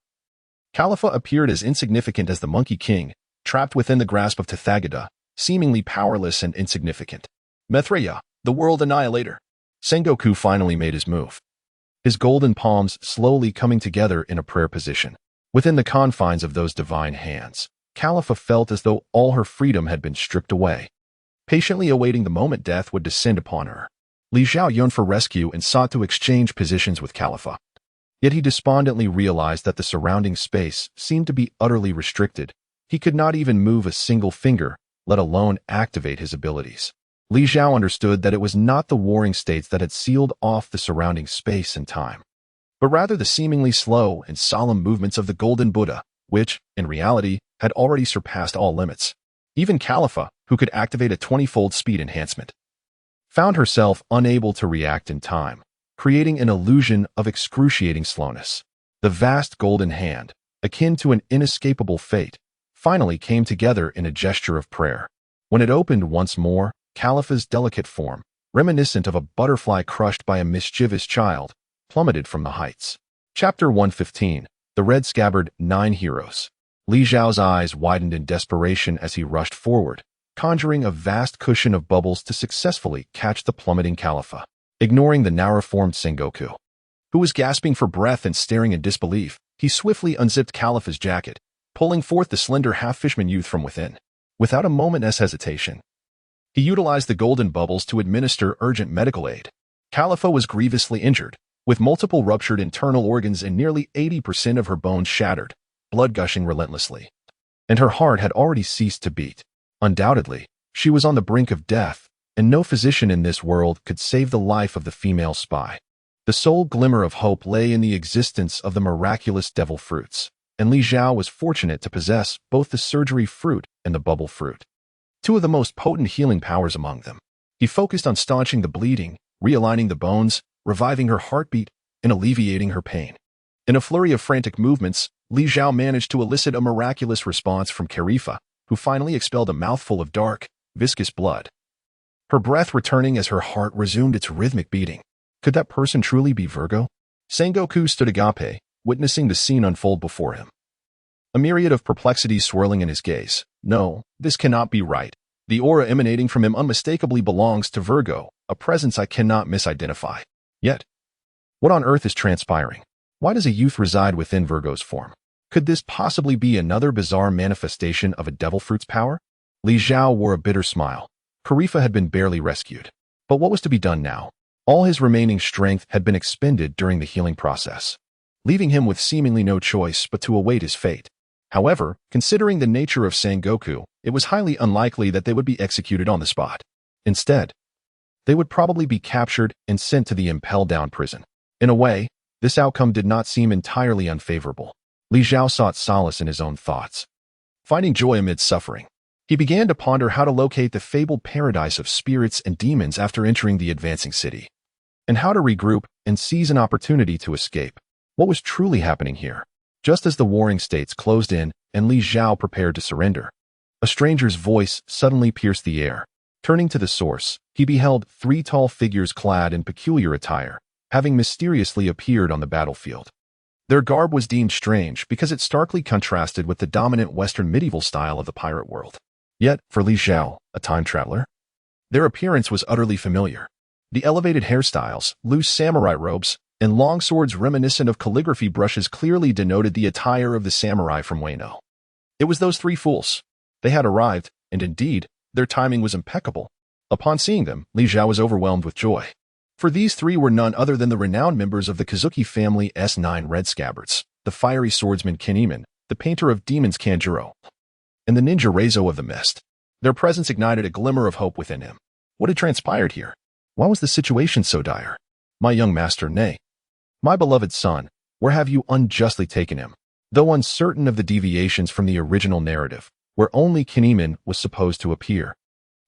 Califa appeared as insignificant as the Monkey King, trapped within the grasp of Tathagata, seemingly powerless and insignificant. Maitreya, the world annihilator. Sengoku finally made his move, his golden palms slowly coming together in a prayer position. Within the confines of those divine hands, Khalifa felt as though all her freedom had been stripped away, patiently awaiting the moment death would descend upon her. Li Zhao yearned for rescue and sought to exchange positions with Khalifa. Yet he despondently realized that the surrounding space seemed to be utterly restricted. He could not even move a single finger, let alone activate his abilities. Li Zhao understood that it was not the warring states that had sealed off the surrounding space and time, but rather the seemingly slow and solemn movements of the Golden Buddha, which, in reality, had already surpassed all limits. Even Khalifa, who could activate a 20-fold speed enhancement, found herself unable to react in time, creating an illusion of excruciating slowness. The vast golden hand, akin to an inescapable fate, finally came together in a gesture of prayer. When it opened once more, Khalifa's delicate form, reminiscent of a butterfly crushed by a mischievous child, plummeted from the heights. Chapter 115. The Red Scabbard 9 Heroes. Li Zhao's eyes widened in desperation as he rushed forward, conjuring a vast cushion of bubbles to successfully catch the plummeting Khalifa. Ignoring the narrow-formed Sengoku, who was gasping for breath and staring in disbelief, he swiftly unzipped Khalifa's jacket, pulling forth the slender half-fishman youth from within. Without a moment's hesitation, he utilized the golden bubbles to administer urgent medical aid. Khalifa was grievously injured, with multiple ruptured internal organs and nearly 80% of her bones shattered, blood gushing relentlessly. And her heart had already ceased to beat. Undoubtedly, she was on the brink of death, and no physician in this world could save the life of the female spy. The sole glimmer of hope lay in the existence of the miraculous devil fruits, and Li Zhao was fortunate to possess both the surgery fruit and the bubble fruit, two of the most potent healing powers among them. He focused on staunching the bleeding, realigning the bones, reviving her heartbeat, and alleviating her pain. In a flurry of frantic movements, Li Zhao managed to elicit a miraculous response from Khalifa, who finally expelled a mouthful of dark, viscous blood, her breath returning as her heart resumed its rhythmic beating. Could that person truly be Virgo? Sengoku stood agape, witnessing the scene unfold before him, a myriad of perplexities swirling in his gaze. No, this cannot be right. The aura emanating from him unmistakably belongs to Virgo, a presence I cannot misidentify. Yet, what on earth is transpiring? Why does a youth reside within Virgo's form? Could this possibly be another bizarre manifestation of a devil fruit's power? Li Zhao wore a bitter smile. Khalifa had been barely rescued. But what was to be done now? All his remaining strength had been expended during the healing process, leaving him with seemingly no choice but to await his fate. However, considering the nature of Sengoku, it was highly unlikely that they would be executed on the spot. Instead, they would probably be captured and sent to the impel-down prison. In a way, this outcome did not seem entirely unfavorable. Li Zhao sought solace in his own thoughts. Finding joy amid suffering, he began to ponder how to locate the fabled paradise of spirits and demons after entering the advancing city, and how to regroup and seize an opportunity to escape. What was truly happening here? Just as the warring states closed in and Li Zhao prepared to surrender, a stranger's voice suddenly pierced the air. Turning to the source, he beheld three tall figures clad in peculiar attire, having mysteriously appeared on the battlefield. Their garb was deemed strange because it starkly contrasted with the dominant Western medieval style of the pirate world. Yet, for Li Zhao, a time traveler, their appearance was utterly familiar. The elevated hairstyles, loose samurai robes, and long swords reminiscent of calligraphy brushes clearly denoted the attire of the samurai from Wano. It was those three fools. They had arrived, and indeed, their timing was impeccable. Upon seeing them, Li Zhao was overwhelmed with joy. For these three were none other than the renowned members of the Kazuki family S9 Red Scabbards, the fiery swordsman Kinemon, the painter of demons Kanjuro, and the ninja Reizo of the Mist. Their presence ignited a glimmer of hope within him. What had transpired here? Why was the situation so dire? My young master, nay, my beloved son, where have you unjustly taken him? Though uncertain of the deviations from the original narrative, where only Kinemon was supposed to appear,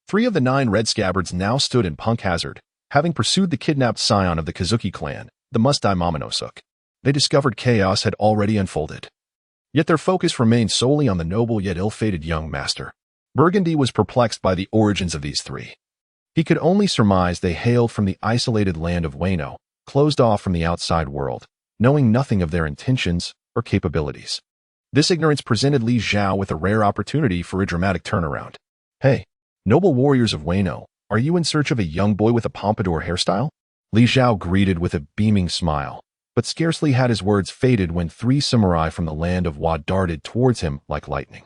three of the 9 Red Scabbards now stood in punk hazard, having pursued the kidnapped scion of the Kazuki clan, the Must-Die Momonosuke. They discovered chaos had already unfolded. Yet their focus remained solely on the noble yet ill-fated young master. Burgundy was perplexed by the origins of these three. He could only surmise they hailed from the isolated land of Wano, closed off from the outside world, knowing nothing of their intentions or capabilities. This ignorance presented Li Zhao with a rare opportunity for a dramatic turnaround. Hey, Noble warriors of Wano, are you in search of a young boy with a pompadour hairstyle? Li Zhao greeted with a beaming smile, but scarcely had his words faded when 3 samurai from the land of Wa darted towards him like lightning.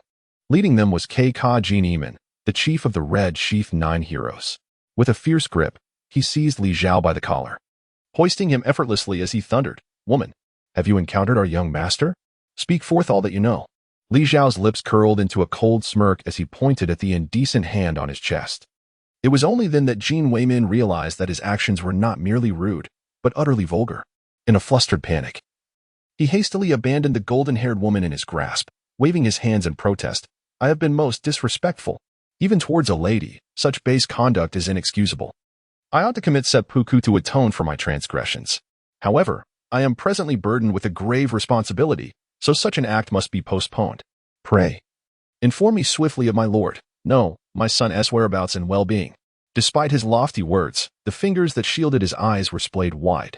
Leading them was Ka Jin Eman, the chief of the Red Sheath 9 heroes. With a fierce grip, he seized Li Zhao by the collar, hoisting him effortlessly as he thundered, "Woman, have you encountered our young master? Speak forth all that you know." Li Zhao's lips curled into a cold smirk as he pointed at the indecent hand on his chest. It was only then that Jin Weimin realized that his actions were not merely rude, but utterly vulgar. In a flustered panic, he hastily abandoned the golden-haired woman in his grasp, waving his hands in protest. "I have been most disrespectful. Even towards a lady, such base conduct is inexcusable. I ought to commit seppuku to atone for my transgressions. However, I am presently burdened with a grave responsibility, so such an act must be postponed. Pray, inform me swiftly of my lord, no, my son's whereabouts and well-being." Despite his lofty words, the fingers that shielded his eyes were splayed wide,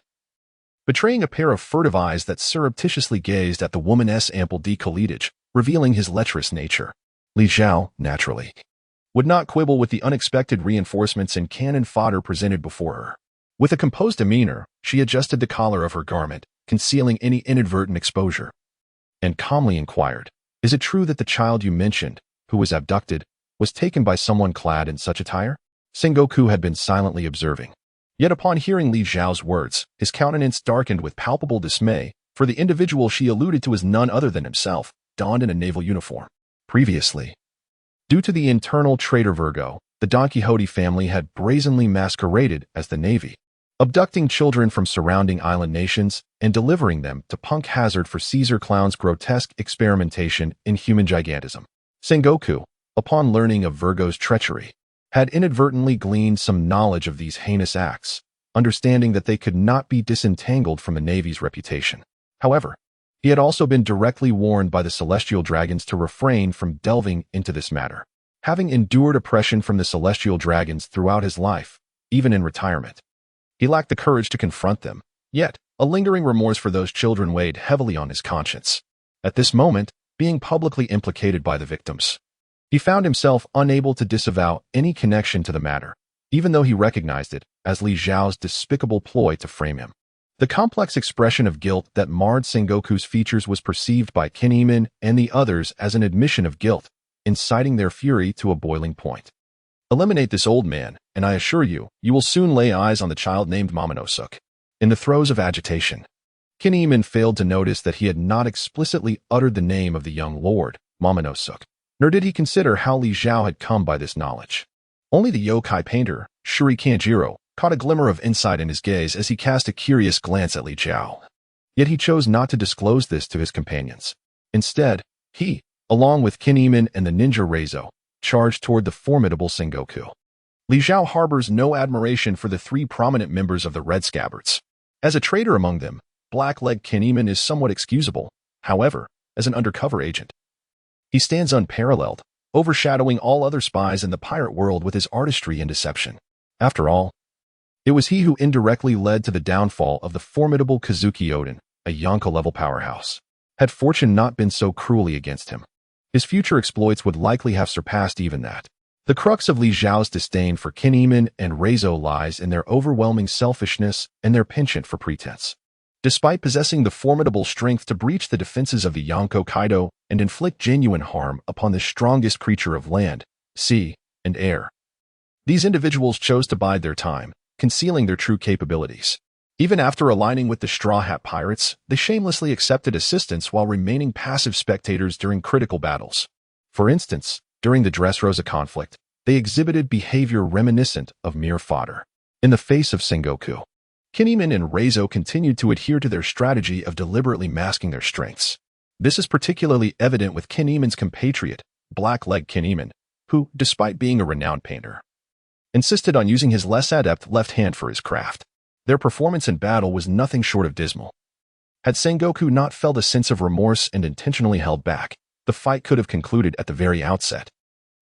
betraying a pair of furtive eyes that surreptitiously gazed at the woman's ample decolletage, revealing his lecherous nature. Li Zhao, naturally, would not quibble with the unexpected reinforcements and cannon fodder presented before her. With a composed demeanor, she adjusted the collar of her garment, concealing any inadvertent exposure, and calmly inquired, "Is it true that the child you mentioned, who was abducted, was taken by someone clad in such attire?" Sengoku had been silently observing. Yet upon hearing Li Zhao's words, his countenance darkened with palpable dismay, for the individual she alluded to as none other than himself, donned in a naval uniform. Previously, due to the internal traitor Virgo, the Don Quixote family had brazenly masqueraded as the Navy, abducting children from surrounding island nations and delivering them to Punk Hazard for Caesar Clown's grotesque experimentation in human gigantism. Sengoku, upon learning of Virgo's treachery, had inadvertently gleaned some knowledge of these heinous acts, understanding that they could not be disentangled from the Navy's reputation. However, he had also been directly warned by the celestial dragons to refrain from delving into this matter. Having endured oppression from the celestial dragons throughout his life, even in retirement, he lacked the courage to confront them, yet a lingering remorse for those children weighed heavily on his conscience. At this moment, being publicly implicated by the victims, he found himself unable to disavow any connection to the matter, even though he recognized it as Li Zhao's despicable ploy to frame him. The complex expression of guilt that marred Sengoku's features was perceived by Kinemon and the others as an admission of guilt, inciting their fury to a boiling point. "Eliminate this old man, and I assure you, you will soon lay eyes on the child named Momonosuke." In the throes of agitation, Kinemon failed to notice that he had not explicitly uttered the name of the young lord, Momonosuke, nor did he consider how Li Zhao had come by this knowledge. Only the yokai painter, Shuri Kanjiro, caught a glimmer of insight in his gaze as he cast a curious glance at Li Zhao. Yet he chose not to disclose this to his companions. Instead, he, along with Kinemon and the ninja Reizo, charged toward the formidable Sengoku. Li Zhao harbors no admiration for the 3 prominent members of the Red Scabbards. As a traitor among them, Black-Leg Kinemon is somewhat excusable. However, as an undercover agent, he stands unparalleled, overshadowing all other spies in the pirate world with his artistry and deception. After all, it was he who indirectly led to the downfall of the formidable Kazuki Oden, a Yonko-level powerhouse. Had fortune not been so cruelly against him, his future exploits would likely have surpassed even that. The crux of Li Zhao's disdain for Kinemon and Reizo lies in their overwhelming selfishness and their penchant for pretense. Despite possessing the formidable strength to breach the defenses of the Yonko Kaido and inflict genuine harm upon the strongest creature of land, sea, and air, these individuals chose to bide their time, concealing their true capabilities. Even after aligning with the Straw Hat Pirates, they shamelessly accepted assistance while remaining passive spectators during critical battles. For instance, during the Dressrosa conflict, they exhibited behavior reminiscent of mere fodder. In the face of Sengoku, Kinemon and Reizo continued to adhere to their strategy of deliberately masking their strengths. This is particularly evident with Kinemon's compatriot, Black-Leg Kinemon, who, despite being a renowned painter, insisted on using his less adept left hand for his craft. Their performance in battle was nothing short of dismal. Had Sengoku not felt a sense of remorse and intentionally held back, the fight could have concluded at the very outset.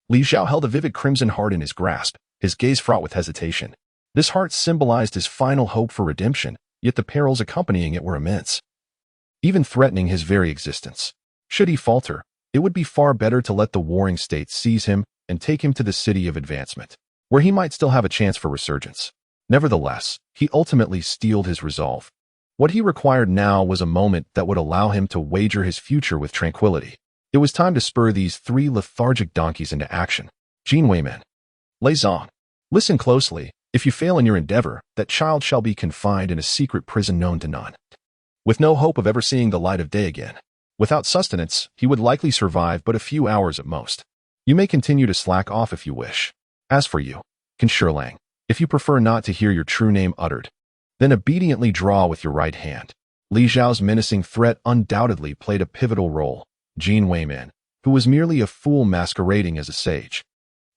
Li Zhao held a vivid crimson heart in his grasp, his gaze fraught with hesitation. This heart symbolized his final hope for redemption, yet the perils accompanying it were immense, even threatening his very existence. Should he falter, it would be far better to let the warring state seize him and take him to the city of advancement, where he might still have a chance for resurgence. Nevertheless, he ultimately steeled his resolve. What he required now was a moment that would allow him to wager his future with tranquility. It was time to spur these three lethargic donkeys into action. Jin Weimin. Lei Zhang. Listen closely. If you fail in your endeavor, that child shall be confined in a secret prison known to none, with no hope of ever seeing the light of day again. Without sustenance, he would likely survive but a few hours at most. You may continue to slack off if you wish. As for you, Qin Shilang, if you prefer not to hear your true name uttered, then obediently draw with your right hand. Li Zhao's menacing threat undoubtedly played a pivotal role. Jin Weimin, who was merely a fool masquerading as a sage,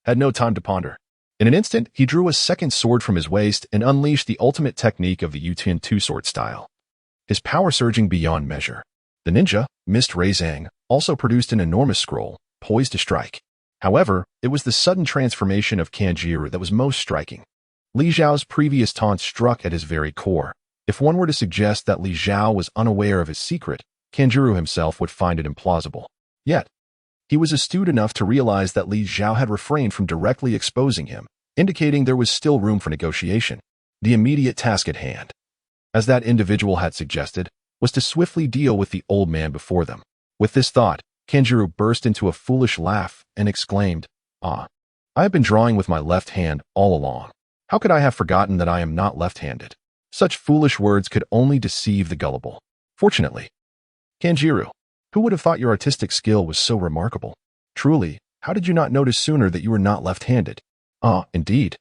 had no time to ponder. In an instant, he drew a second sword from his waist and unleashed the ultimate technique of the Yutian two-sword style, his power surging beyond measure. The ninja, Mist Ray Zhang, also produced an enormous scroll, poised to strike. However, it was the sudden transformation of Kanjiru that was most striking. Li Zhao's previous taunt struck at his very core. If one were to suggest that Li Zhao was unaware of his secret, Kanjiru himself would find it implausible. Yet, he was astute enough to realize that Li Zhao had refrained from directly exposing him, indicating there was still room for negotiation. The immediate task at hand, as that individual had suggested, was to swiftly deal with the old man before them. With this thought, Kanjiru burst into a foolish laugh and exclaimed, "Ah, I have been drawing with my left hand all along. How could I have forgotten that I am not left-handed?" Such foolish words could only deceive the gullible. Fortunately, Kanjiru, who would have thought your artistic skill was so remarkable? Truly, how did you not notice sooner that you were not left-handed? Ah, indeed.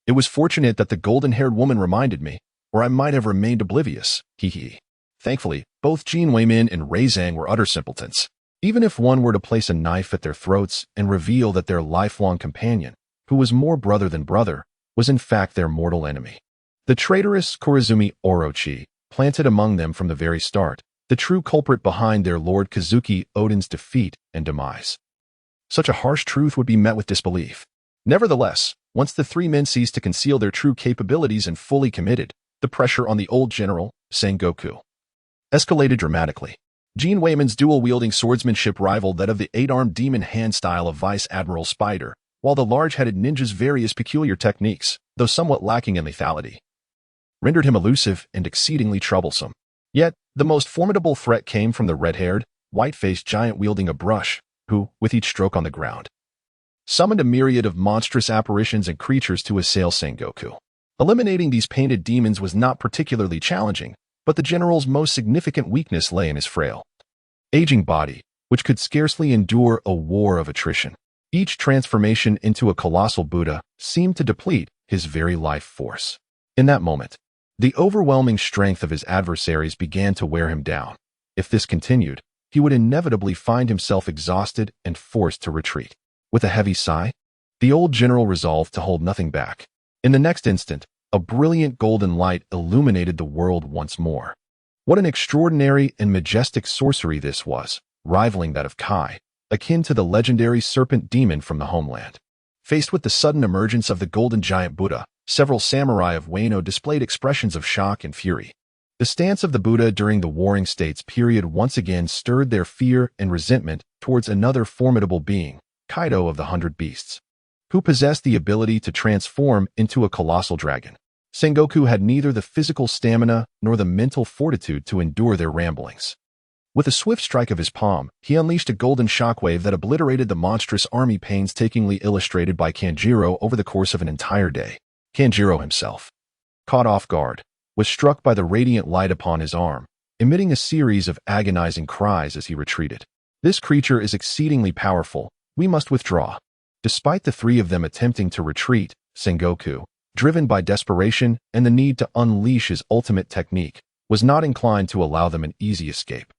It was fortunate that the golden-haired woman reminded me, or I might have remained oblivious. Hee hee. Thankfully, both Jin Weimin and Ray Zhang were utter simpletons. Even if one were to place a knife at their throats and reveal that their lifelong companion, who was more brother than brother, was in fact their mortal enemy. The traitorous Korizumi Orochi, planted among them from the very start, the true culprit behind their Lord Kazuki Odin's defeat and demise. Such a harsh truth would be met with disbelief. Nevertheless, once the three men ceased to conceal their true capabilities and fully committed, the pressure on the old general, Sengoku, escalated dramatically. Jin Weimin's dual-wielding swordsmanship rivaled that of the eight-armed demon hand style of Vice Admiral Spider, while the large-headed ninja's various peculiar techniques, though somewhat lacking in lethality, rendered him elusive and exceedingly troublesome. Yet, the most formidable threat came from the red-haired, white-faced giant wielding a brush, who, with each stroke on the ground, summoned a myriad of monstrous apparitions and creatures to assail Sengoku. Eliminating these painted demons was not particularly challenging, but the general's most significant weakness lay in his frail, aging body, which could scarcely endure a war of attrition. Each transformation into a colossal Buddha seemed to deplete his very life force. In that moment, the overwhelming strength of his adversaries began to wear him down. If this continued, he would inevitably find himself exhausted and forced to retreat. With a heavy sigh, the old general resolved to hold nothing back. In the next instant, a brilliant golden light illuminated the world once more. What an extraordinary and majestic sorcery this was, rivaling that of Kai, akin to the legendary serpent demon from the homeland. Faced with the sudden emergence of the golden giant Buddha, several samurai of Wano displayed expressions of shock and fury. The stance of the Buddha during the Warring States period once again stirred their fear and resentment towards another formidable being, Kaido of the 100 Beasts, who possessed the ability to transform into a colossal dragon. Sengoku had neither the physical stamina nor the mental fortitude to endure their ramblings. With a swift strike of his palm, he unleashed a golden shockwave that obliterated the monstrous army painstakingly illustrated by Kanjiro over the course of an entire day. Kanjiro himself, caught off guard, was struck by the radiant light upon his arm, emitting a series of agonizing cries as he retreated. "This creature is exceedingly powerful. We must withdraw." Despite the three of them attempting to retreat, Sengoku, driven by desperation and the need to unleash his ultimate technique, was not inclined to allow them an easy escape.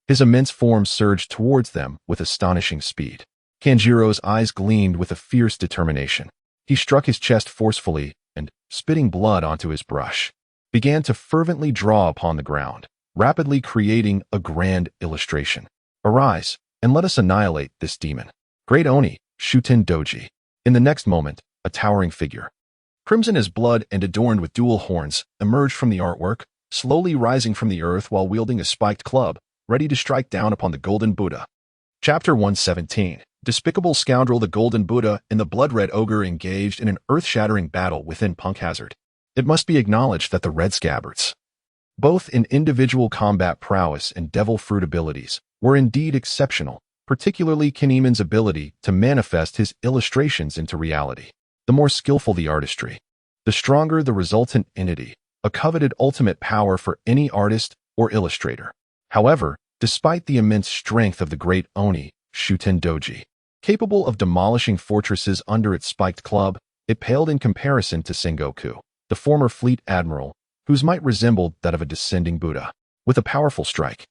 His immense form surged towards them with astonishing speed. Kanjiro's eyes gleamed with a fierce determination. He struck his chest forcefully and, spitting blood onto his brush, began to fervently draw upon the ground, rapidly creating a grand illustration. "Arise, and let us annihilate this demon. Great Oni, Shuten Doji." In the next moment, a towering figure, crimson as blood and adorned with dual horns, emerged from the artwork, slowly rising from the earth while wielding a spiked club, ready to strike down upon the golden Buddha. Chapter 117. Despicable scoundrel, the Golden Buddha and the Blood-Red Ogre engaged in an earth-shattering battle within Punk Hazard. It must be acknowledged that the Red Scabbards, both in individual combat prowess and devil fruit abilities, were indeed exceptional, particularly Kinemon's ability to manifest his illustrations into reality. The more skillful the artistry, the stronger the resultant entity, a coveted ultimate power for any artist or illustrator. However, despite the immense strength of the great Oni, Shuten Doji, capable of demolishing fortresses under its spiked club, it paled in comparison to Sengoku, the former fleet admiral, whose might resembled that of a descending Buddha. With a powerful strike,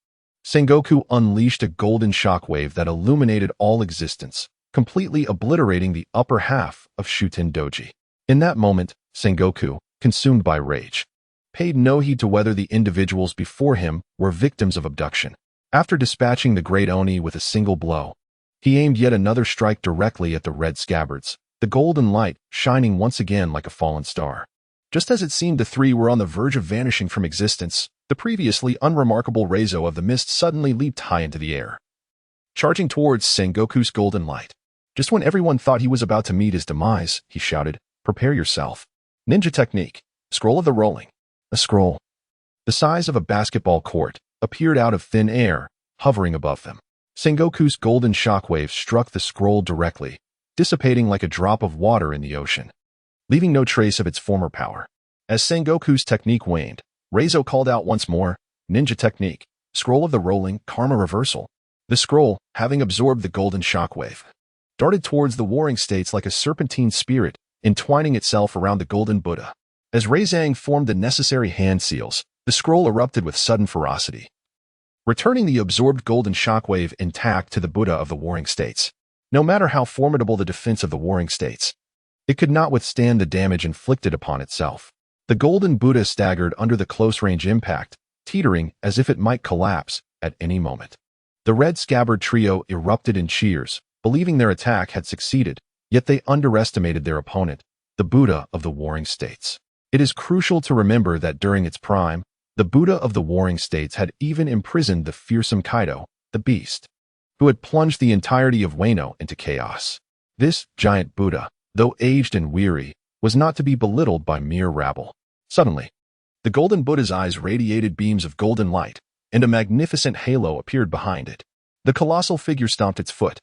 Sengoku unleashed a golden shockwave that illuminated all existence, completely obliterating the upper half of Shuten Doji. In that moment, Sengoku, consumed by rage, paid no heed to whether the individuals before him were victims of abduction. After dispatching the great Oni with a single blow, he aimed yet another strike directly at the Red Scabbards, the golden light shining once again like a fallen star. Just as it seemed the three were on the verge of vanishing from existence, the previously unremarkable Reizo of the Mist suddenly leaped high into the air, charging towards Sengoku's golden light. Just when everyone thought he was about to meet his demise, he shouted, "Prepare yourself. Ninja technique. Scroll of the rolling." A scroll, the size of a basketball court, appeared out of thin air, hovering above them. Sengoku's golden shockwave struck the scroll directly, dissipating like a drop of water in the ocean, leaving no trace of its former power. As Sengoku's technique waned, Reizo called out once more, "Ninja technique. Scroll of the rolling, karma reversal." The scroll, having absorbed the golden shockwave, darted towards the warring states like a serpentine spirit, entwining itself around the Golden Buddha. As Reizang formed the necessary hand seals, the scroll erupted with sudden ferocity, returning the absorbed golden shockwave intact to the Buddha of the warring states. No matter how formidable the defense of the warring states, it could not withstand the damage inflicted upon itself. The Golden Buddha staggered under the close-range impact, teetering as if it might collapse at any moment. The Red Scabbard trio erupted in cheers, believing their attack had succeeded, yet they underestimated their opponent, the Buddha of the warring states. It is crucial to remember that during its prime, the Buddha of the warring states had even imprisoned the fearsome Kaido, the beast, who had plunged the entirety of Wano into chaos. This giant Buddha, though aged and weary, was not to be belittled by mere rabble. Suddenly, the Golden Buddha's eyes radiated beams of golden light, and a magnificent halo appeared behind it. The colossal figure stomped its foot,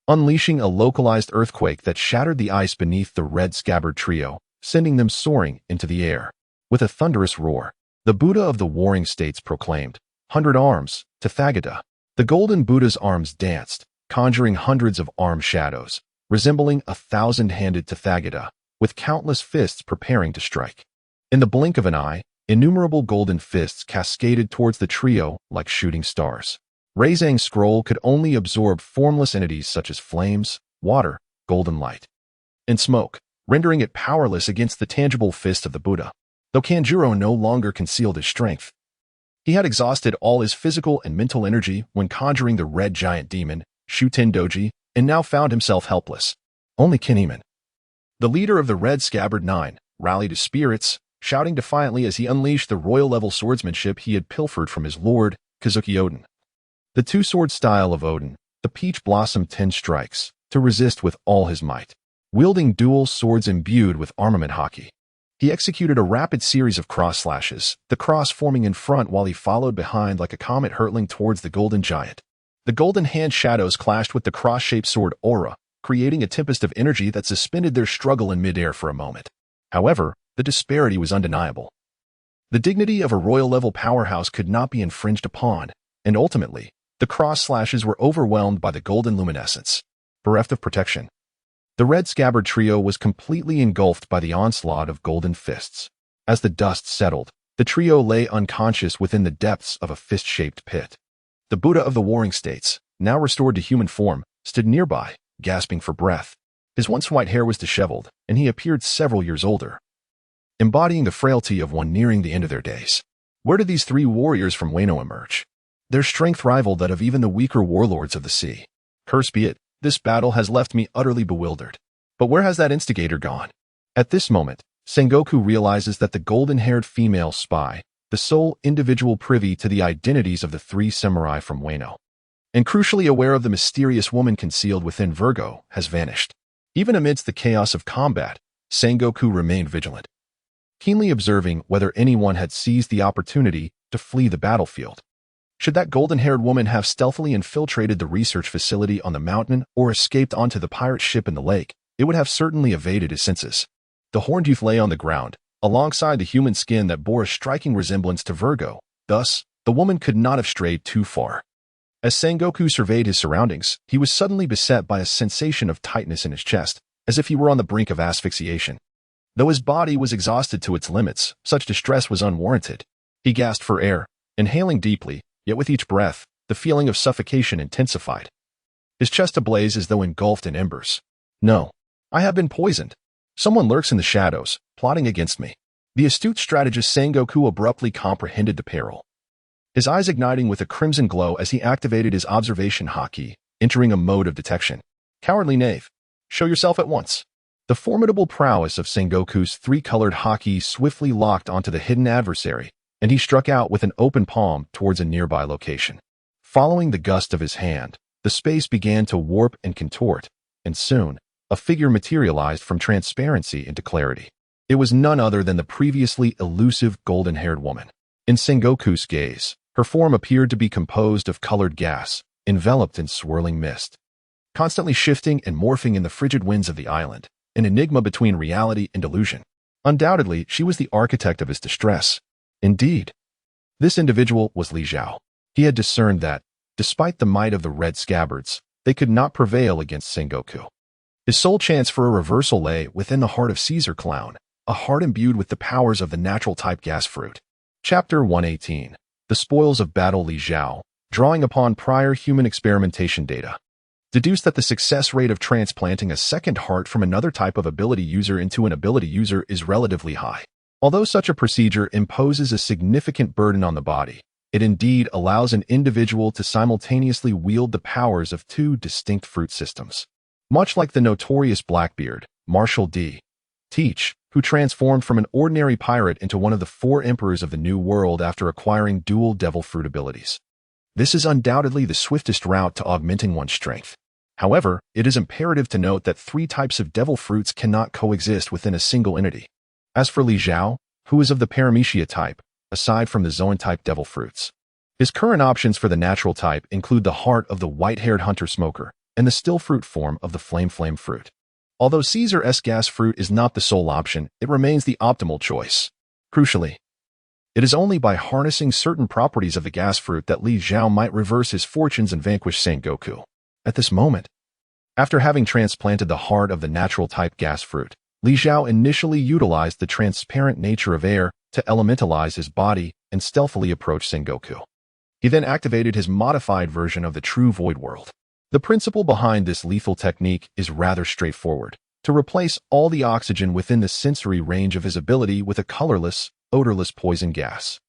unleashing a localized earthquake that shattered the ice beneath the Red Scabbard trio, sending them soaring into the air. With a thunderous roar, the Buddha of the warring states proclaimed, "100 arms, Tathagata." The Golden Buddha's arms danced, conjuring hundreds of arm shadows, resembling a 1,000-handed Tathagata, with countless fists preparing to strike. In the blink of an eye, innumerable golden fists cascaded towards the trio like shooting stars. Reizang's scroll could only absorb formless entities such as flames, water, golden light, and smoke, rendering it powerless against the tangible fist of the Buddha. Though Kanjuro no longer concealed his strength, he had exhausted all his physical and mental energy when conjuring the red giant demon, Shuten Doji, and now found himself helpless. Only Kinemon, the leader of the Red Scabbard 9, rallied his spirits, shouting defiantly as he unleashed the royal-level swordsmanship he had pilfered from his lord, Kazuki Odin. The two-sword style of Odin, the peach blossom 10 strikes, to resist with all his might. Wielding dual swords imbued with armament hockey, he executed a rapid series of cross slashes, the cross forming in front while he followed behind like a comet hurtling towards the golden giant. The golden hand shadows clashed with the cross-shaped sword aura, creating a tempest of energy that suspended their struggle in midair for a moment. However, the disparity was undeniable. The dignity of a royal-level powerhouse could not be infringed upon, and ultimately, the cross slashes were overwhelmed by the golden luminescence, bereft of protection. The Red Scabbard trio was completely engulfed by the onslaught of golden fists. As the dust settled, the trio lay unconscious within the depths of a fist-shaped pit. The Buddha of the warring states, now restored to human form, stood nearby, gasping for breath. His once white hair was disheveled, and he appeared several years older, embodying the frailty of one nearing the end of their days. Where did these three warriors from Wano emerge? Their strength rivaled that of even the weaker warlords of the sea. Curse be it, this battle has left me utterly bewildered. But where has that instigator gone? At this moment, Sengoku realizes that the golden-haired female spy, the sole individual privy to the identities of the three samurai from Wano, and crucially aware of the mysterious woman concealed within Virgo, has vanished. Even amidst the chaos of combat, Sengoku remained vigilant, keenly observing whether anyone had seized the opportunity to flee the battlefield. Should that golden-haired woman have stealthily infiltrated the research facility on the mountain or escaped onto the pirate ship in the lake, it would have certainly evaded his senses. The horned youth lay on the ground, alongside the human skin that bore a striking resemblance to Virgo. Thus, the woman could not have strayed too far. As Sengoku surveyed his surroundings, he was suddenly beset by a sensation of tightness in his chest, as if he were on the brink of asphyxiation. Though his body was exhausted to its limits, such distress was unwarranted. He gasped for air, inhaling deeply, yet with each breath, the feeling of suffocation intensified. His chest ablaze as though engulfed in embers. No, I have been poisoned. Someone lurks in the shadows, plotting against me. The astute strategist Sengoku abruptly comprehended the peril, his eyes igniting with a crimson glow as he activated his observation haki, entering a mode of detection. Cowardly knave, show yourself at once. The formidable prowess of Sengoku's three-colored haki swiftly locked onto the hidden adversary, and he struck out with an open palm towards a nearby location. Following the gust of his hand, the space began to warp and contort, and soon, a figure materialized from transparency into clarity. It was none other than the previously elusive golden-haired woman. In Sengoku's gaze, her form appeared to be composed of colored gas, enveloped in swirling mist, constantly shifting and morphing in the frigid winds of the island, an enigma between reality and illusion. Undoubtedly, she was the architect of his distress. Indeed, this individual was Li Zhao. He had discerned that, despite the might of the red scabbards, they could not prevail against Sengoku. His sole chance for a reversal lay within the heart of Caesar Clown, a heart imbued with the powers of the natural-type gas fruit. Chapter 118. The Spoils of Battle. Li Zhao, drawing upon prior human experimentation data, deduced that the success rate of transplanting a second heart from another type of ability user into an ability user is relatively high. Although such a procedure imposes a significant burden on the body, it indeed allows an individual to simultaneously wield the powers of two distinct fruit systems. Much like the notorious Blackbeard, Marshal D. Teach, who transformed from an ordinary pirate into one of the four emperors of the New World after acquiring dual devil fruit abilities. This is undoubtedly the swiftest route to augmenting one's strength. However, it is imperative to note that three types of devil fruits cannot coexist within a single entity. As for Li Zhao, who is of the Paramecia type, aside from the Zoan-type devil fruits, his current options for the natural type include the heart of the white-haired hunter-smoker and the still fruit form of the flame fruit. Although Caesar's gas fruit is not the sole option, it remains the optimal choice. Crucially, it is only by harnessing certain properties of the gas fruit that Li Zhao might reverse his fortunes and vanquish Sengoku. At this moment, after having transplanted the heart of the natural-type gas fruit, Li Zhao initially utilized the transparent nature of air to elementalize his body and stealthily approach Sengoku. He then activated his modified version of the true void world. The principle behind this lethal technique is rather straightforward: to replace all the oxygen within the sensory range of his ability with a colorless, odorless poison gas.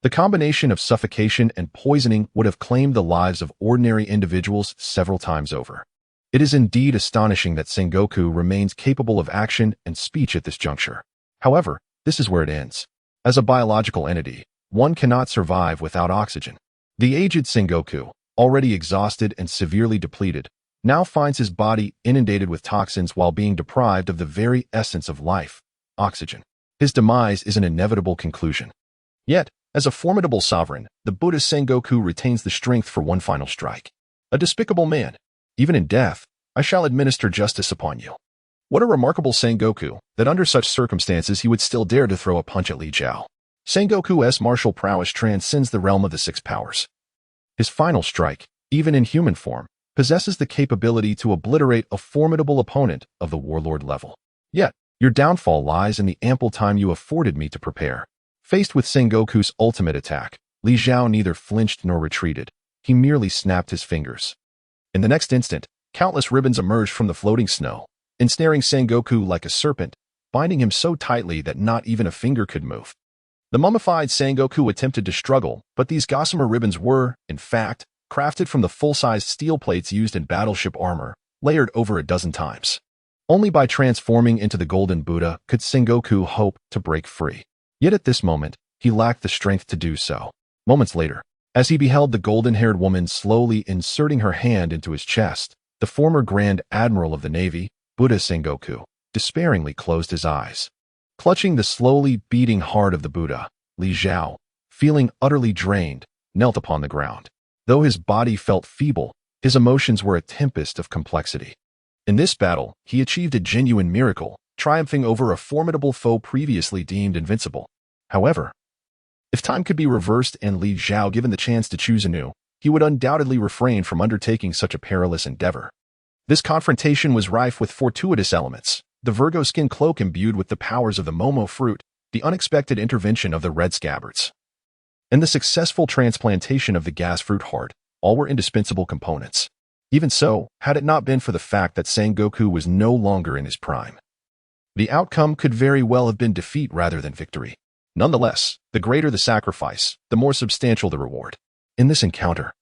The combination of suffocation and poisoning would have claimed the lives of ordinary individuals several times over. It is indeed astonishing that Sengoku remains capable of action and speech at this juncture. However, this is where it ends. As a biological entity, one cannot survive without oxygen. The aged Sengoku, already exhausted and severely depleted, now finds his body inundated with toxins while being deprived of the very essence of life, oxygen. His demise is an inevitable conclusion. Yet, as a formidable sovereign, the Buddhist Sengoku retains the strength for one final strike. A despicable man. Even in death, I shall administer justice upon you. What a remarkable Sengoku, that under such circumstances he would still dare to throw a punch at Li Zhao. Sengoku's martial prowess transcends the realm of the six powers. His final strike, even in human form, possesses the capability to obliterate a formidable opponent of the warlord level. Yet, your downfall lies in the ample time you afforded me to prepare. Faced with Sengoku's ultimate attack, Li Zhao neither flinched nor retreated. He merely snapped his fingers. In the next instant, countless ribbons emerged from the floating snow, ensnaring Sengoku like a serpent, binding him so tightly that not even a finger could move. The mummified Sengoku attempted to struggle, but these gossamer ribbons were, in fact, crafted from the full-sized steel plates used in battleship armor, layered over a dozen times. Only by transforming into the Golden Buddha could Sengoku hope to break free. Yet at this moment, he lacked the strength to do so. Moments later, As he beheld the golden-haired woman slowly inserting her hand into his chest, the former Grand Admiral of the Navy, Buddha Sengoku, despairingly closed his eyes. Clutching the slowly beating heart of the Buddha, Li Zhao, feeling utterly drained, knelt upon the ground. Though his body felt feeble, his emotions were a tempest of complexity. In this battle, he achieved a genuine miracle, triumphing over a formidable foe previously deemed invincible. However, if time could be reversed and Li Zhao given the chance to choose anew, he would undoubtedly refrain from undertaking such a perilous endeavor. This confrontation was rife with fortuitous elements: the Virgo skin cloak imbued with the powers of the Momo fruit, the unexpected intervention of the red scabbards, and the successful transplantation of the gas fruit heart. All were indispensable components. Even so, had it not been for the fact that Sengoku was no longer in his prime, the outcome could very well have been defeat rather than victory. Nonetheless, the greater the sacrifice, the more substantial the reward. In this encounter,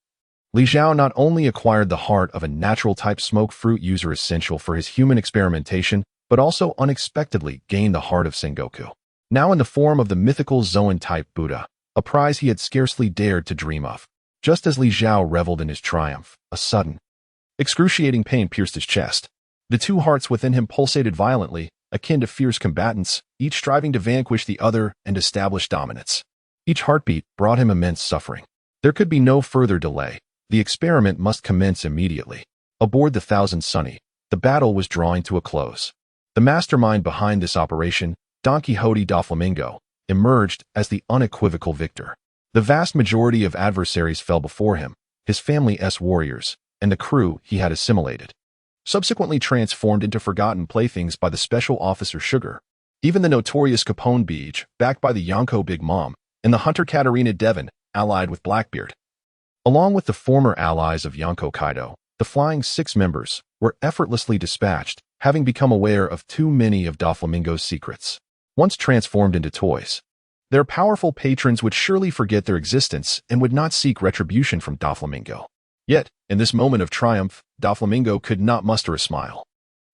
Li Zhao not only acquired the heart of a natural-type smoke fruit user essential for his human experimentation, but also unexpectedly gained the heart of Sengoku, now in the form of the mythical Zoan-type Buddha, a prize he had scarcely dared to dream of. Just as Li Zhao reveled in his triumph, a sudden, excruciating pain pierced his chest. The two hearts within him pulsated violently, akin to fierce combatants, each striving to vanquish the other and establish dominance. Each heartbeat brought him immense suffering. There could be no further delay. The experiment must commence immediately. Aboard the Thousand Sunny, the battle was drawing to a close. The mastermind behind this operation, Don Quixote Doflamingo, emerged as the unequivocal victor. The vast majority of adversaries fell before him, his family's warriors, and the crew he had assimilated, subsequently transformed into forgotten playthings by the Special Officer Sugar. Even the notorious Capone Beach, backed by the Yonko Big Mom, and the hunter Katarina Devon, allied with Blackbeard. Along with the former allies of Yonko Kaido, the Flying Six members were effortlessly dispatched, having become aware of too many of Doflamingo's secrets. Once transformed into toys, their powerful patrons would surely forget their existence and would not seek retribution from Doflamingo. Yet, in this moment of triumph, Doflamingo could not muster a smile.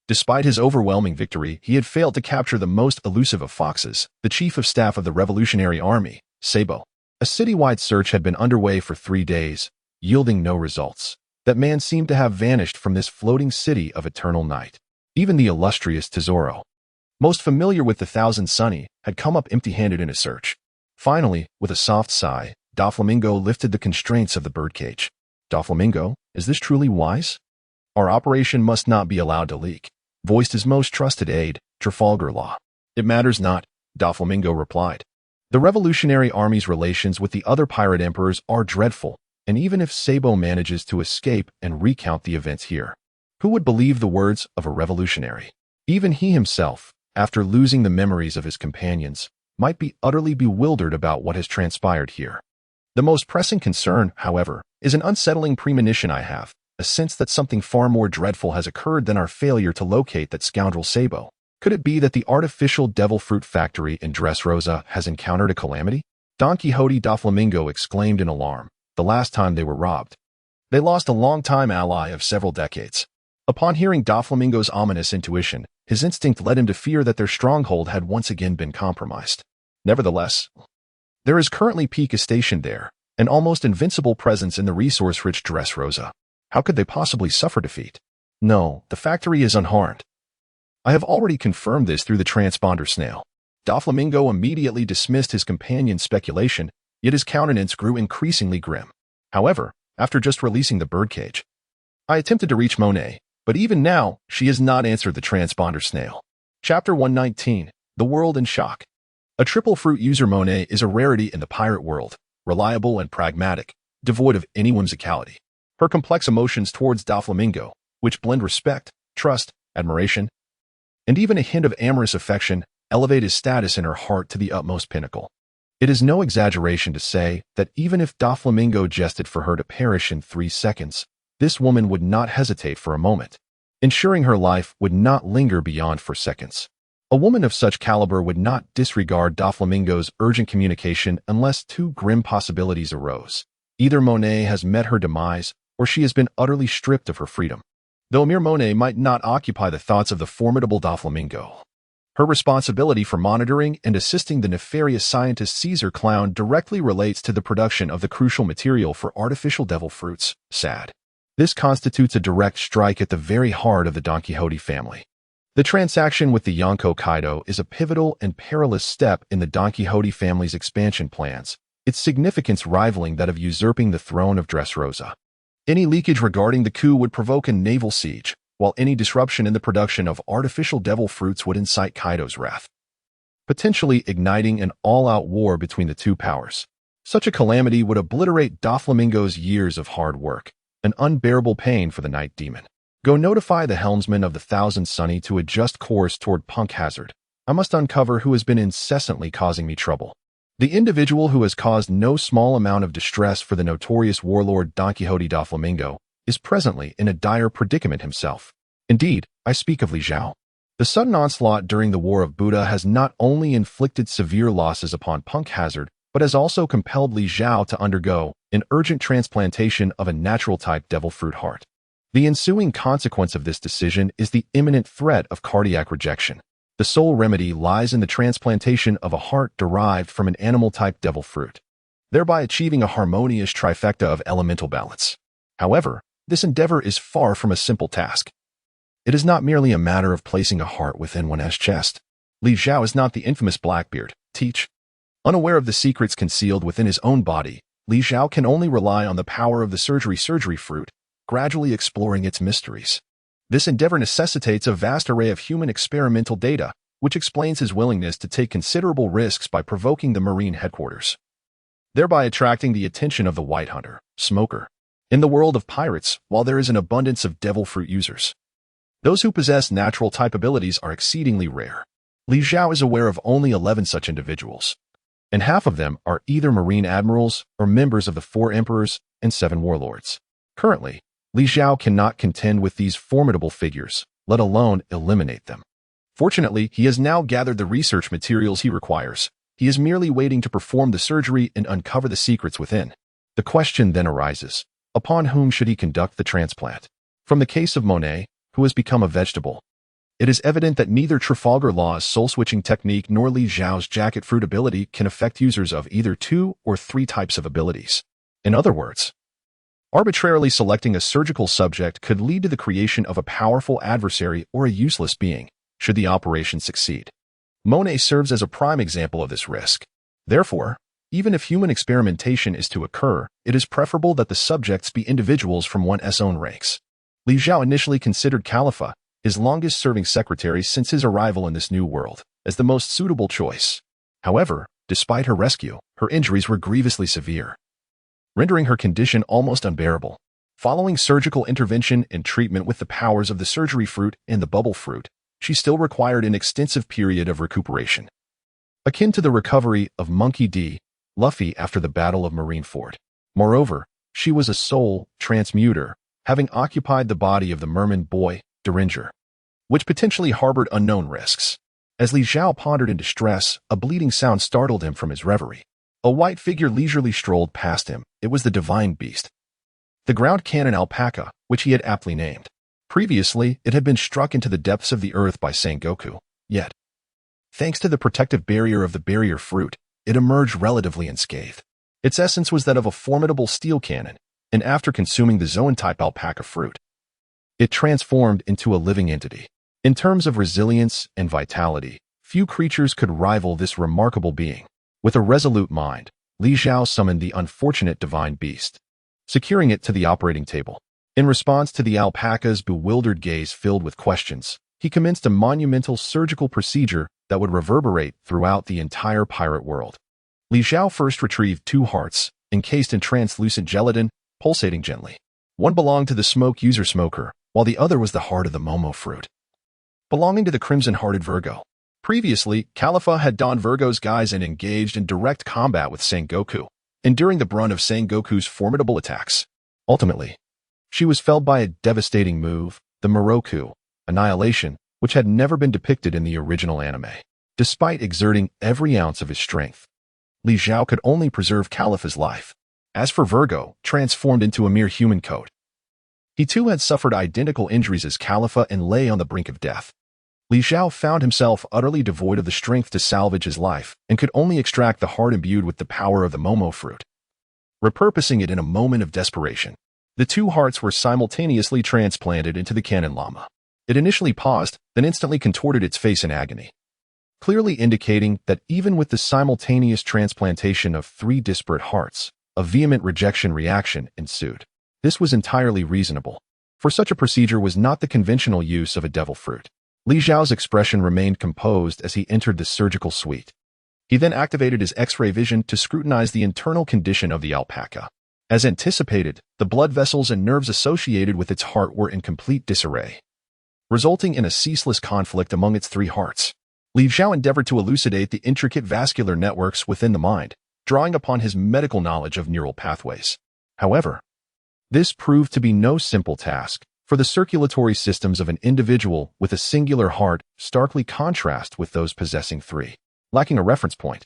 Despite his overwhelming victory, he had failed to capture the most elusive of foxes, the Chief of Staff of the Revolutionary Army, Sabo. A citywide search had been underway for 3 days, yielding no results. That man seemed to have vanished from this floating city of eternal night. Even the illustrious Tesoro, most familiar with the Thousand Sunny, had come up empty-handed in his search. Finally, with a soft sigh, Doflamingo lifted the constraints of the birdcage. Doflamingo, is this truly wise? Our operation must not be allowed to leak, voiced his most trusted aide, Trafalgar Law. It matters not, Doflamingo replied. The Revolutionary Army's relations with the other pirate emperors are dreadful, and even if Sabo manages to escape and recount the events here, who would believe the words of a revolutionary? Even he himself, after losing the memories of his companions, might be utterly bewildered about what has transpired here. The most pressing concern, however, is an unsettling premonition I have, a sense that something far more dreadful has occurred than our failure to locate that scoundrel Sabo. Could it be that the artificial devil fruit factory in Dressrosa has encountered a calamity? Don Quixote Doflamingo exclaimed in alarm, the last time they were robbed. They lost a long-time ally of several decades. Upon hearing Doflamingo's ominous intuition, his instinct led him to fear that their stronghold had once again been compromised. Nevertheless, there is currently Pika stationed there, an almost invincible presence in the resource-rich Dressrosa. How could they possibly suffer defeat? No, the factory is unharmed. I have already confirmed this through the transponder snail. Doflamingo immediately dismissed his companion's speculation, yet his countenance grew increasingly grim. However, after just releasing the birdcage, I attempted to reach Monet, but even now, she has not answered the transponder snail. Chapter 119, The World in Shock. A triple fruit user Monet is a rarity in the pirate world, reliable and pragmatic, devoid of any whimsicality. Her complex emotions towards Doflamingo, which blend respect, trust, admiration, and even a hint of amorous affection, elevate his status in her heart to the utmost pinnacle. It is no exaggeration to say that even if Doflamingo jested for her to perish in 3 seconds, this woman would not hesitate for a moment, ensuring her life would not linger beyond 4 seconds. A woman of such caliber would not disregard Doflamingo's urgent communication unless 2 grim possibilities arose. Either Monet has met her demise, or she has been utterly stripped of her freedom. Though mere Monet might not occupy the thoughts of the formidable Doflamingo, Her responsibility for monitoring and assisting the nefarious scientist Caesar Clown directly relates to the production of the crucial material for artificial devil fruits, SAD. This constitutes a direct strike at the very heart of the Don Quixote family. The transaction with the Yonko Kaido is a pivotal and perilous step in the Don Quixote family's expansion plans, its significance rivaling that of usurping the throne of Dressrosa. Any leakage regarding the coup would provoke a naval siege, while any disruption in the production of artificial devil fruits would incite Kaido's wrath, potentially igniting an all-out war between the two powers. Such a calamity would obliterate Doflamingo's years of hard work, an unbearable pain for the Night Demon. Go notify the helmsman of the Thousand Sunny to adjust course toward Punk Hazard. I must uncover who has been incessantly causing me trouble. The individual who has caused no small amount of distress for the notorious warlord Don Quixote Doflamingo is presently in a dire predicament himself. Indeed, I speak of Li Zhao. The sudden onslaught during the War of Buddha has not only inflicted severe losses upon Punk Hazard, but has also compelled Li Zhao to undergo an urgent transplantation of a natural-type devil fruit heart. The ensuing consequence of this decision is the imminent threat of cardiac rejection. The sole remedy lies in the transplantation of a heart derived from an animal-type devil fruit, thereby achieving a harmonious trifecta of elemental balance. However, this endeavor is far from a simple task. It is not merely a matter of placing a heart within one's chest. Li Zhao is not the infamous Blackbeard, Teach. Unaware of the secrets concealed within his own body, Li Zhao can only rely on the power of the surgery fruit, gradually exploring its mysteries. This endeavor necessitates a vast array of human experimental data, which explains his willingness to take considerable risks by provoking the Marine headquarters, thereby attracting the attention of the White Hunter, Smoker. In the world of pirates, while there is an abundance of devil fruit users, those who possess natural type abilities are exceedingly rare. Li Zhao is aware of only 11 such individuals, and half of them are either Marine admirals or members of the 4 emperors and 7 warlords. Currently, Li Zhao cannot contend with these formidable figures, let alone eliminate them. Fortunately, he has now gathered the research materials he requires. He is merely waiting to perform the surgery and uncover the secrets within. The question then arises, upon whom should he conduct the transplant? From the case of Monet, who has become a vegetable, it is evident that neither Trafalgar Law's soul-switching technique nor Li Zhao's jacket fruit ability can affect users of either 2 or 3 types of abilities. In other words, arbitrarily selecting a surgical subject could lead to the creation of a powerful adversary or a useless being, should the operation succeed. Monet serves as a prime example of this risk. Therefore, even if human experimentation is to occur, it is preferable that the subjects be individuals from one's own ranks. Li Zhao initially considered Khalifa, his longest-serving secretary since his arrival in this new world, as the most suitable choice. However, despite her rescue, her injuries were grievously severe, rendering her condition almost unbearable. Following surgical intervention and treatment with the powers of the surgery fruit and the bubble fruit, she still required an extensive period of recuperation, akin to the recovery of Monkey D. Luffy after the Battle of Marineford. Moreover, she was a soul transmuter, having occupied the body of the merman boy, Derringer, which potentially harbored unknown risks. As Li Zhao pondered in distress, a bleating sound startled him from his reverie. A white figure leisurely strolled past him. It was the divine beast, the ground cannon alpaca, which he had aptly named. Previously, it had been struck into the depths of the earth by Sengoku, yet, thanks to the protective barrier of the barrier fruit, it emerged relatively unscathed. Its essence was that of a formidable steel cannon, and after consuming the Zoan-type alpaca fruit, it transformed into a living entity. In terms of resilience and vitality, few creatures could rival this remarkable being. With a resolute mind, Li Zhao summoned the unfortunate divine beast, securing it to the operating table. In response to the alpaca's bewildered gaze filled with questions, he commenced a monumental surgical procedure that would reverberate throughout the entire pirate world. Li Zhao first retrieved 2 hearts, encased in translucent gelatin, pulsating gently. One belonged to the smoke user Smoker, while the other was the heart of the Momo fruit, belonging to the crimson-hearted Virgo. Previously, Khalifa had donned Virgo's guise and engaged in direct combat with Sengoku, enduring the brunt of Sengoku's formidable attacks. Ultimately, she was felled by a devastating move, the Moroku, annihilation, which had never been depicted in the original anime. Despite exerting every ounce of his strength, Li Zhao could only preserve Khalifa's life. As for Virgo, transformed into a mere human coat, he too had suffered identical injuries as Khalifa and lay on the brink of death. Li Zhao found himself utterly devoid of the strength to salvage his life and could only extract the heart imbued with the power of the Momo fruit. Repurposing it in a moment of desperation, the two hearts were simultaneously transplanted into the cannon llama. It initially paused, then instantly contorted its face in agony, clearly indicating that even with the simultaneous transplantation of 3 disparate hearts, a vehement rejection reaction ensued. This was entirely reasonable, for such a procedure was not the conventional use of a devil fruit. Li Zhao's expression remained composed as he entered the surgical suite. He then activated his X-ray vision to scrutinize the internal condition of the alpaca. As anticipated, the blood vessels and nerves associated with its heart were in complete disarray, resulting in a ceaseless conflict among its 3 hearts. Li Zhao endeavored to elucidate the intricate vascular networks within the mind, drawing upon his medical knowledge of neural pathways. However, this proved to be no simple task, for the circulatory systems of an individual with a singular heart starkly contrast with those possessing 3. Lacking a reference point,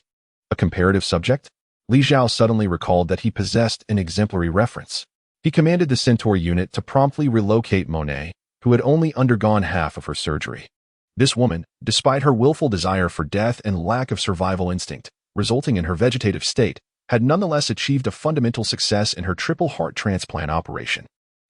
a comparative subject, Li Zhao suddenly recalled that he possessed an exemplary reference. He commanded the Centaur unit to promptly relocate Monet, who had only undergone half of her surgery. This woman, despite her willful desire for death and lack of survival instinct, resulting in her vegetative state, had nonetheless achieved a fundamental success in her triple heart transplant operation.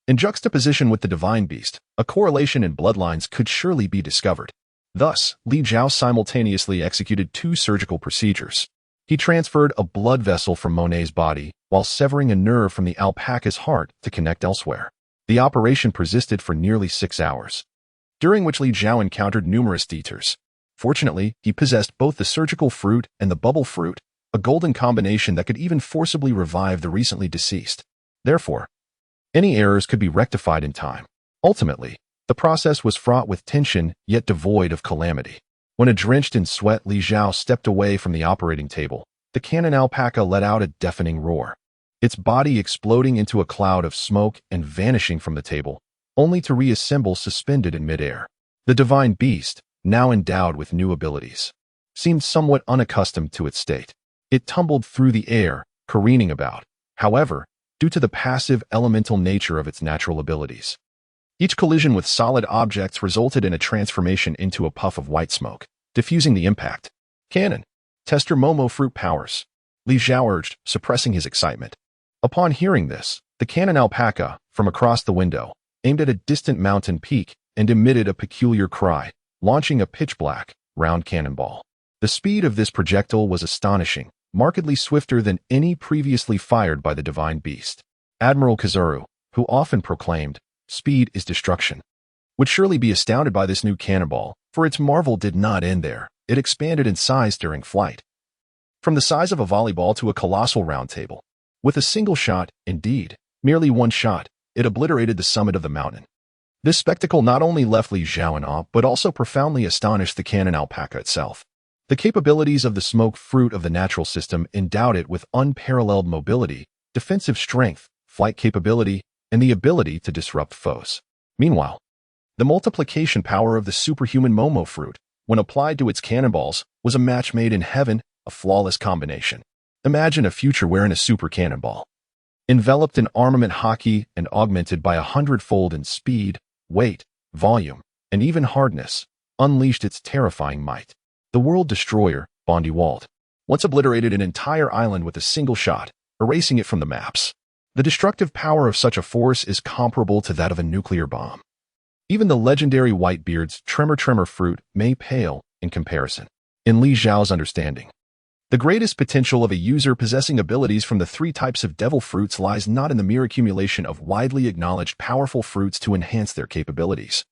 In juxtaposition with the divine beast, a correlation in bloodlines could surely be discovered. Thus, Li Zhao simultaneously executed 2 surgical procedures. He transferred a blood vessel from Monet's body while severing a nerve from the alpaca's heart to connect elsewhere. The operation persisted for nearly 6 hours, during which Li Zhao encountered numerous detours. Fortunately, he possessed both the surgical fruit and the bubble fruit, a golden combination that could even forcibly revive the recently deceased. Therefore, any errors could be rectified in time. Ultimately, the process was fraught with tension yet devoid of calamity. When drenched in sweat, Li Zhao stepped away from the operating table. The cannon alpaca let out a deafening roar, its body exploding into a cloud of smoke and vanishing from the table, only to reassemble suspended in midair. The divine beast, now endowed with new abilities, seemed somewhat unaccustomed to its state. It tumbled through the air, careening about, however, due to the passive elemental nature of its natural abilities. Each collision with solid objects resulted in a transformation into a puff of white smoke, diffusing the impact. Cannon, test your Momo fruit powers, Li Zhao urged, suppressing his excitement. Upon hearing this, the cannon alpaca, from across the window, aimed at a distant mountain peak and emitted a peculiar cry, launching a pitch-black, round cannonball. The speed of this projectile was astonishing, markedly swifter than any previously fired by the divine beast. Admiral Kizaru, who often proclaimed, "Speed is destruction," would surely be astounded by this new cannonball, for its marvel did not end there. It expanded in size during flight, from the size of a volleyball to a colossal round table. With a single shot, indeed, merely one shot, it obliterated the summit of the mountain. This spectacle not only left Li Zhao in awe, but also profoundly astonished the cannon alpaca itself. The capabilities of the smoke fruit of the natural system endowed it with unparalleled mobility, defensive strength, flight capability, and the ability to disrupt foes. Meanwhile, the multiplication power of the superhuman Momo fruit, when applied to its cannonballs, was a match made in heaven, a flawless combination. Imagine a future wherein a super cannonball, enveloped in armament hockey and augmented by 100-fold in speed, weight, volume, and even hardness, unleashed its terrifying might. The world destroyer, Bondi Walt, once obliterated an entire island with a single shot, erasing it from the maps. The destructive power of such a force is comparable to that of a nuclear bomb. Even the legendary Whitebeard's Tremor fruit may pale in comparison. In Li Zhao's understanding, the greatest potential of a user possessing abilities from the 3 types of devil fruits lies not in the mere accumulation of widely acknowledged powerful fruits to enhance their capabilities,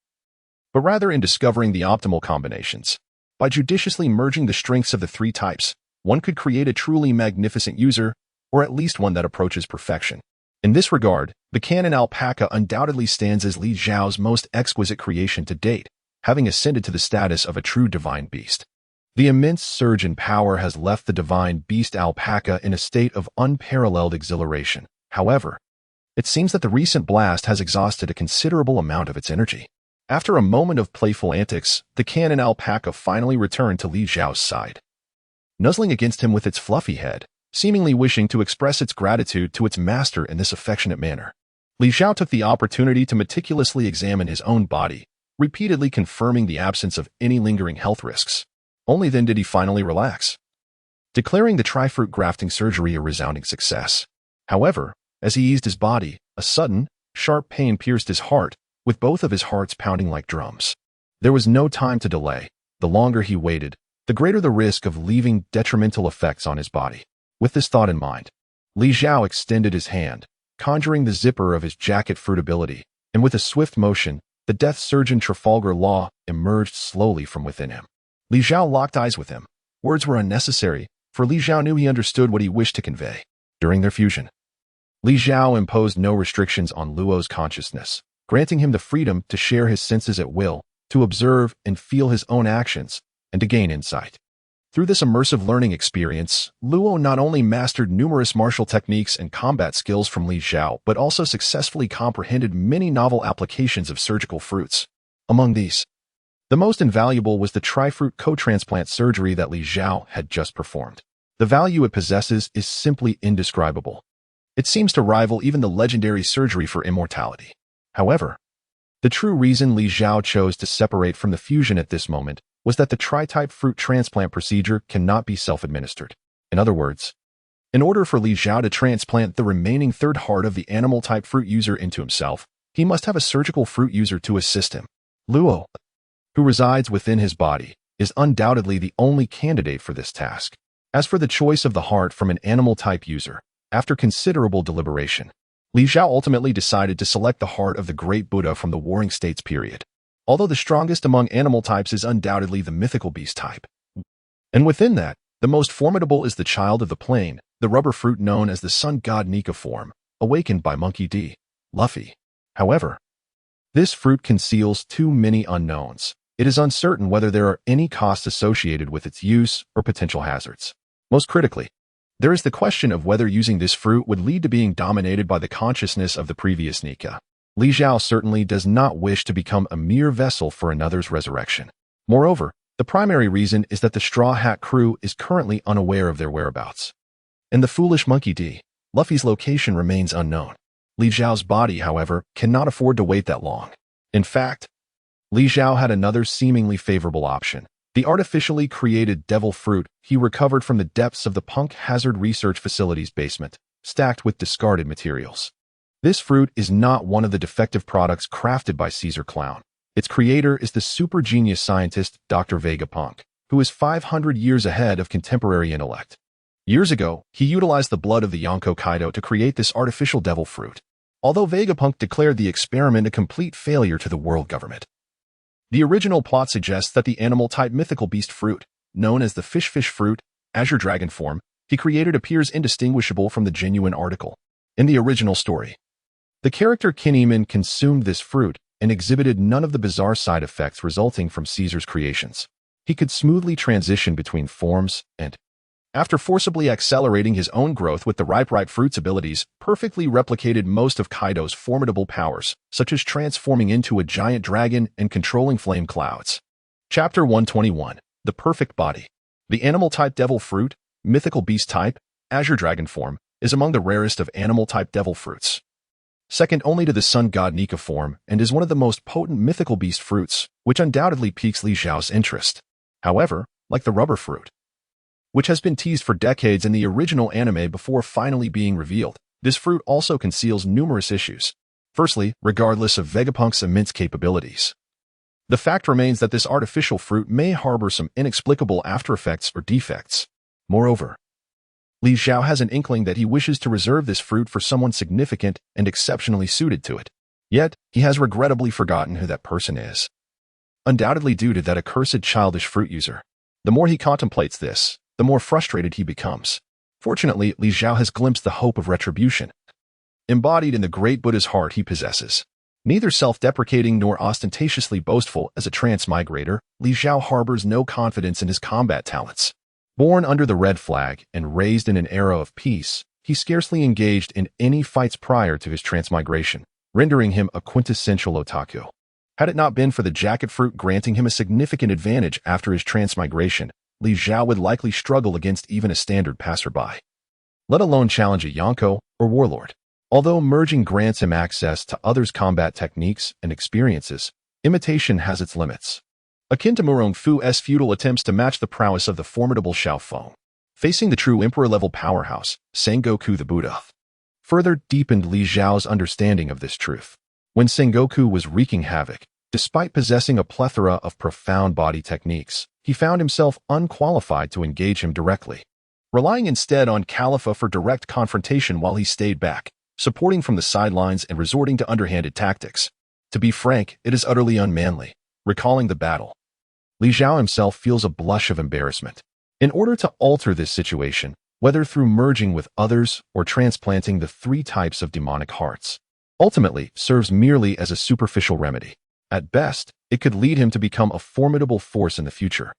but rather in discovering the optimal combinations. By judiciously merging the strengths of the 3 types, one could create a truly magnificent user, or at least one that approaches perfection. In this regard, the cannon alpaca undoubtedly stands as Li Zhao's most exquisite creation to date, having ascended to the status of a true divine beast. The immense surge in power has left the divine beast alpaca in a state of unparalleled exhilaration. However, it seems that the recent blast has exhausted a considerable amount of its energy. After a moment of playful antics, the cannon alpaca finally returned to Li Zhao's side, nuzzling against him with its fluffy head, seemingly wishing to express its gratitude to its master in this affectionate manner. Li Zhao took the opportunity to meticulously examine his own body, repeatedly confirming the absence of any lingering health risks. Only then did he finally relax, declaring the trifruit grafting surgery a resounding success. However, as he eased his body, a sudden, sharp pain pierced his heart, with both of his hearts pounding like drums. There was no time to delay. The longer he waited, the greater the risk of leaving detrimental effects on his body. With this thought in mind, Li Zhao extended his hand, conjuring the zipper of his jacket fruit ability, and with a swift motion, the death surgeon Trafalgar Law emerged slowly from within him. Li Zhao locked eyes with him. Words were unnecessary, for Li Zhao knew he understood what he wished to convey. During their fusion, Li Zhao imposed no restrictions on Luo's consciousness, granting him the freedom to share his senses at will, to observe and feel his own actions, and to gain insight. Through this immersive learning experience, Luo not only mastered numerous martial techniques and combat skills from Li Zhao, but also successfully comprehended many novel applications of surgical fruits. Among these, the most invaluable was the trifruit co-transplant surgery that Li Zhao had just performed. The value it possesses is simply indescribable. It seems to rival even the legendary surgery for immortality. However, the true reason Li Zhao chose to separate from the fusion at this moment was that the tri-type fruit transplant procedure cannot be self-administered. In other words, in order for Li Zhao to transplant the remaining third heart of the animal-type fruit user into himself, he must have a surgical fruit user to assist him. Luo, who resides within his body, is undoubtedly the only candidate for this task. As for the choice of the heart from an animal-type user, after considerable deliberation, Li Zhao ultimately decided to select the heart of the great Buddha from the Warring States period. Although the strongest among animal types is undoubtedly the mythical beast type. And within that, the most formidable is the child of the plain, the rubber fruit known as the sun god Nika form, awakened by Monkey D. Luffy. However, this fruit conceals too many unknowns. It is uncertain whether there are any costs associated with its use or potential hazards. Most critically, there is the question of whether using this fruit would lead to being dominated by the consciousness of the previous Nika. Li Zhao certainly does not wish to become a mere vessel for another's resurrection. Moreover, the primary reason is that the Straw Hat crew is currently unaware of their whereabouts. And the foolish Monkey D. Luffy's location remains unknown. Li Zhao's body, however, cannot afford to wait that long. In fact, Li Zhao had another seemingly favorable option. The artificially created devil fruit he recovered from the depths of the Punk Hazard Research Facility's basement, stacked with discarded materials. This fruit is not one of the defective products crafted by Caesar Clown. Its creator is the super genius scientist Dr. Vegapunk, who is 500 years ahead of contemporary intellect. Years ago, he utilized the blood of the Yonko Kaido to create this artificial devil fruit, although Vegapunk declared the experiment a complete failure to the world government. The original plot suggests that the animal-type mythical beast fruit, known as the fish fruit, Azure Dragon form, he created appears indistinguishable from the genuine article. In the original story, the character Kinemon consumed this fruit and exhibited none of the bizarre side effects resulting from Caesar's creations. He could smoothly transition between forms and, after forcibly accelerating his own growth with the ripe fruit's abilities, perfectly replicated most of Kaido's formidable powers, such as transforming into a giant dragon and controlling flame clouds. Chapter 121. The Perfect Body. The animal-type devil fruit, mythical beast type, Azure Dragon form, is among the rarest of animal-type devil fruits, second only to the sun god Nika form, and is one of the most potent mythical beast fruits, which undoubtedly piques Li Zhao's interest. However, like the rubber fruit, which has been teased for decades in the original anime before finally being revealed, this fruit also conceals numerous issues. Firstly, regardless of Vegapunk's immense capabilities, the fact remains that this artificial fruit may harbor some inexplicable aftereffects or defects. Moreover, Li Zhao has an inkling that he wishes to reserve this fruit for someone significant and exceptionally suited to it. Yet, he has regrettably forgotten who that person is. Undoubtedly due to that accursed childish fruit user. The more he contemplates this, the more frustrated he becomes. Fortunately, Li Zhao has glimpsed the hope of retribution, embodied in the great Buddha's heart he possesses. Neither self-deprecating nor ostentatiously boastful as a transmigrator, Li Zhao harbors no confidence in his combat talents. Born under the red flag and raised in an era of peace, he scarcely engaged in any fights prior to his transmigration, rendering him a quintessential otaku. Had it not been for the jacket fruit granting him a significant advantage after his transmigration, Li Zhao would likely struggle against even a standard passerby, let alone challenge a Yonko or warlord. Although merging grants him access to others' combat techniques and experiences, imitation has its limits. Akin to Murong Fu's futile attempts to match the prowess of the formidable Xiao Feng, facing the true emperor-level powerhouse, Sengoku the Buddha, further deepened Li Zhao's understanding of this truth. When Sengoku was wreaking havoc, despite possessing a plethora of profound body techniques, he found himself unqualified to engage him directly, relying instead on Khalifa for direct confrontation while he stayed back, supporting from the sidelines and resorting to underhanded tactics. To be frank, it is utterly unmanly. Recalling the battle, Li Zhao himself feels a blush of embarrassment. In order to alter this situation, whether through merging with others or transplanting the 3 types of demonic hearts, ultimately serves merely as a superficial remedy. At best, it could lead him to become a formidable force in the future.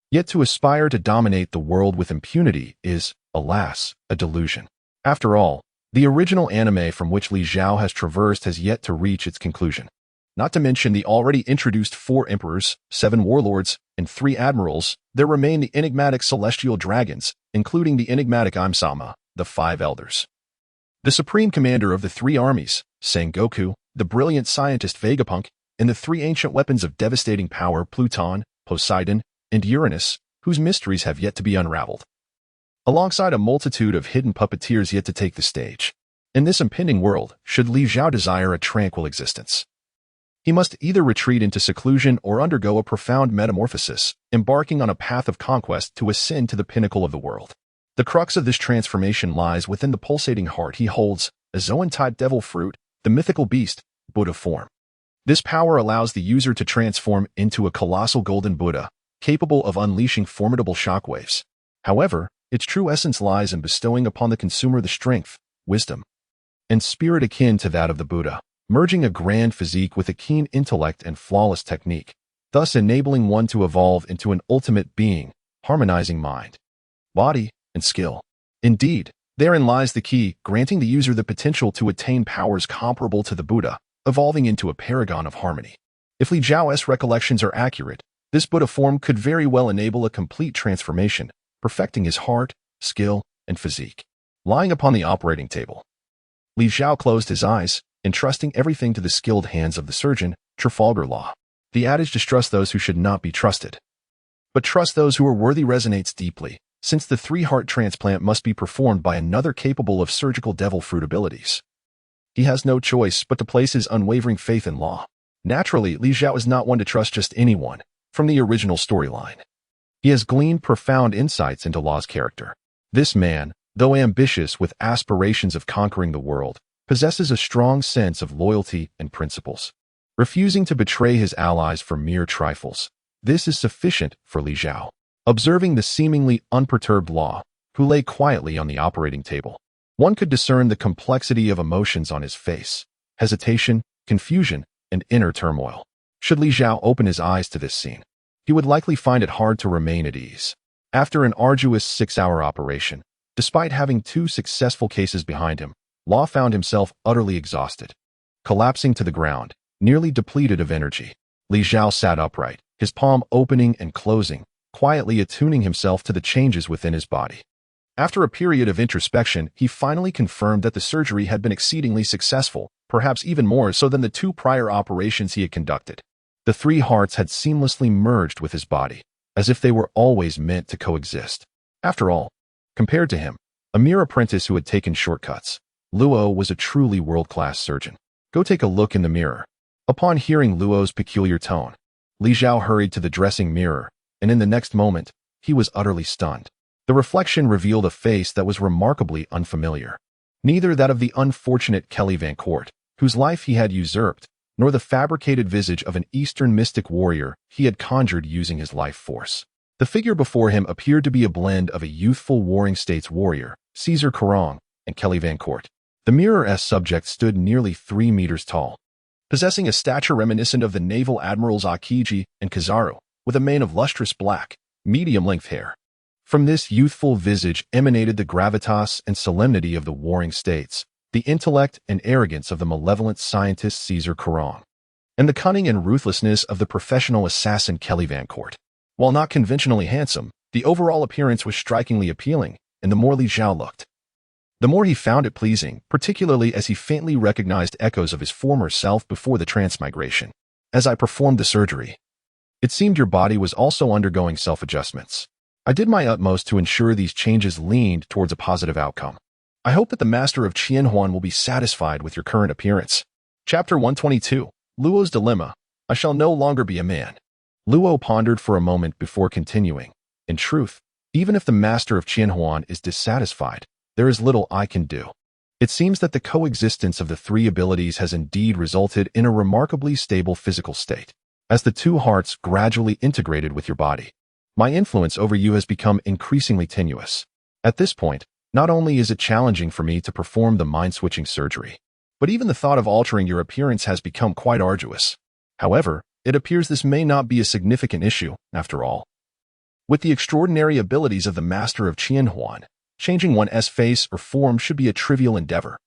Yet to aspire to dominate the world with impunity is, alas, a delusion. After all, the original anime from which Li Zhao has traversed has yet to reach its conclusion. Not to mention the already introduced 4 emperors, 7 warlords, and 3 admirals, there remain the enigmatic celestial dragons, including the enigmatic Imsama, the 5 elders. The supreme commander of the 3 armies, Sengoku, the brilliant scientist Vegapunk, and the 3 ancient weapons of devastating power, Pluton, Poseidon, and Uranus, whose mysteries have yet to be unraveled. Alongside a multitude of hidden puppeteers yet to take the stage. In this impending world, should Li Zhao desire a tranquil existence, he must either retreat into seclusion or undergo a profound metamorphosis, embarking on a path of conquest to ascend to the pinnacle of the world. The crux of this transformation lies within the pulsating heart he holds, a Zoan-type devil fruit, the mythical beast, Buddha form. This power allows the user to transform into a colossal golden Buddha, capable of unleashing formidable shockwaves. However, its true essence lies in bestowing upon the consumer the strength, wisdom, and spirit akin to that of the Buddha, merging a grand physique with a keen intellect and flawless technique, thus enabling one to evolve into an ultimate being, harmonizing mind, body, and skill. Indeed, therein lies the key, granting the user the potential to attain powers comparable to the Buddha, evolving into a paragon of harmony. If Li Zhao's recollections are accurate, this Buddha form could very well enable a complete transformation, perfecting his heart, skill, and physique. Lying upon the operating table, Li Zhao closed his eyes, entrusting everything to the skilled hands of the surgeon, Trafalgar Law. The adage distrust those who should not be trusted, but trust those who are worthy resonates deeply, since the 3-heart transplant must be performed by another capable of surgical devil fruit abilities. He has no choice but to place his unwavering faith in Law. Naturally, Li Zhao is not one to trust just anyone. From the original storyline, he has gleaned profound insights into Law's character. This man, though ambitious with aspirations of conquering the world, possesses a strong sense of loyalty and principles, refusing to betray his allies for mere trifles. This is sufficient for Li Zhao. Observing the seemingly unperturbed Law, who lay quietly on the operating table, one could discern the complexity of emotions on his face, hesitation, confusion, and inner turmoil. Should Li Zhao open his eyes to this scene, he would likely find it hard to remain at ease. After an arduous 6-hour operation, despite having 2 successful cases behind him, Law found himself utterly exhausted. Collapsing to the ground, nearly depleted of energy, Li Zhao sat upright, his palm opening and closing, quietly attuning himself to the changes within his body. After a period of introspection, he finally confirmed that the surgery had been exceedingly successful, perhaps even more so than the 2 prior operations he had conducted. The 3 hearts had seamlessly merged with his body, as if they were always meant to coexist. After all, compared to him, a mere apprentice who had taken shortcuts, Luo was a truly world-class surgeon. Go take a look in the mirror. Upon hearing Luo's peculiar tone, Li Zhao hurried to the dressing mirror, and in the next moment, he was utterly stunned. The reflection revealed a face that was remarkably unfamiliar. Neither that of the unfortunate Kelly Van Court, whose life he had usurped, nor the fabricated visage of an Eastern mystic warrior he had conjured using his life force. The figure before him appeared to be a blend of a youthful Warring States warrior, Caesar Karong, and Kelly Van Court. The mirror-esque subject stood nearly 3 meters tall, possessing a stature reminiscent of the naval admirals Akiji and Kizaru, with a mane of lustrous black, medium-length hair. From this youthful visage emanated the gravitas and solemnity of the Warring States, the intellect and arrogance of the malevolent scientist Caesar Karong, and the cunning and ruthlessness of the professional assassin Kelly Van Court. While not conventionally handsome, the overall appearance was strikingly appealing, and the more Li Zhao looked, the more he found it pleasing, particularly as he faintly recognized echoes of his former self before the transmigration. as I performed the surgery. It seemed your body was also undergoing self-adjustments. I did my utmost to ensure these changes leaned towards a positive outcome. I hope that the Master of Qianhuan will be satisfied with your current appearance. Chapter 122. Luo's Dilemma. I shall no longer be a man. Luo pondered for a moment before continuing. In truth, even if the Master of Qianhuan is dissatisfied, there is little I can do. It seems that the coexistence of the three abilities has indeed resulted in a remarkably stable physical state. As the two hearts gradually integrated with your body, my influence over you has become increasingly tenuous. At this point, not only is it challenging for me to perform the mind-switching surgery, but even the thought of altering your appearance has become quite arduous. However, it appears this may not be a significant issue, after all. With the extraordinary abilities of the Master of Qianhuan, changing one's face or form should be a trivial endeavor.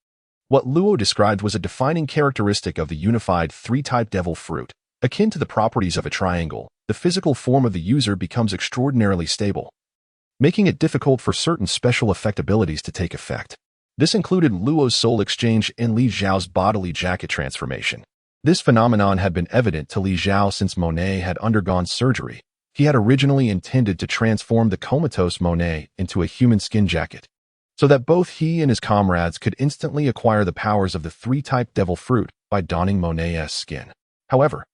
What Luo described was a defining characteristic of the unified three-type devil fruit. Akin to the properties of a triangle, the physical form of the user becomes extraordinarily stable, making it difficult for certain special effect abilities to take effect. This included Luo's soul exchange and Li Zhao's bodily jacket transformation. This phenomenon had been evident to Li Zhao since Monet had undergone surgery. He had originally intended to transform the comatose Monet into a human skin jacket, so that both he and his comrades could instantly acquire the powers of the three-type devil fruit by donning Monet's skin. However,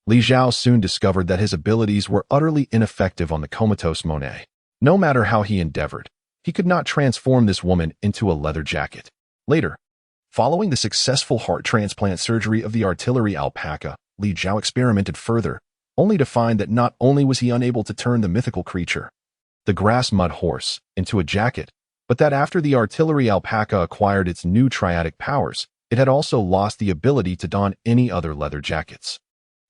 Li Zhao soon discovered that his abilities were utterly ineffective on the comatose Monet. No matter how he endeavored, he could not transform this woman into a leather jacket. Later, following the successful heart transplant surgery of the artillery alpaca, Li Zhao experimented further, only to find that not only was he unable to turn the mythical creature, the grass mud horse, into a jacket, but that after the artillery alpaca acquired its new triadic powers, it had also lost the ability to don any other leather jackets.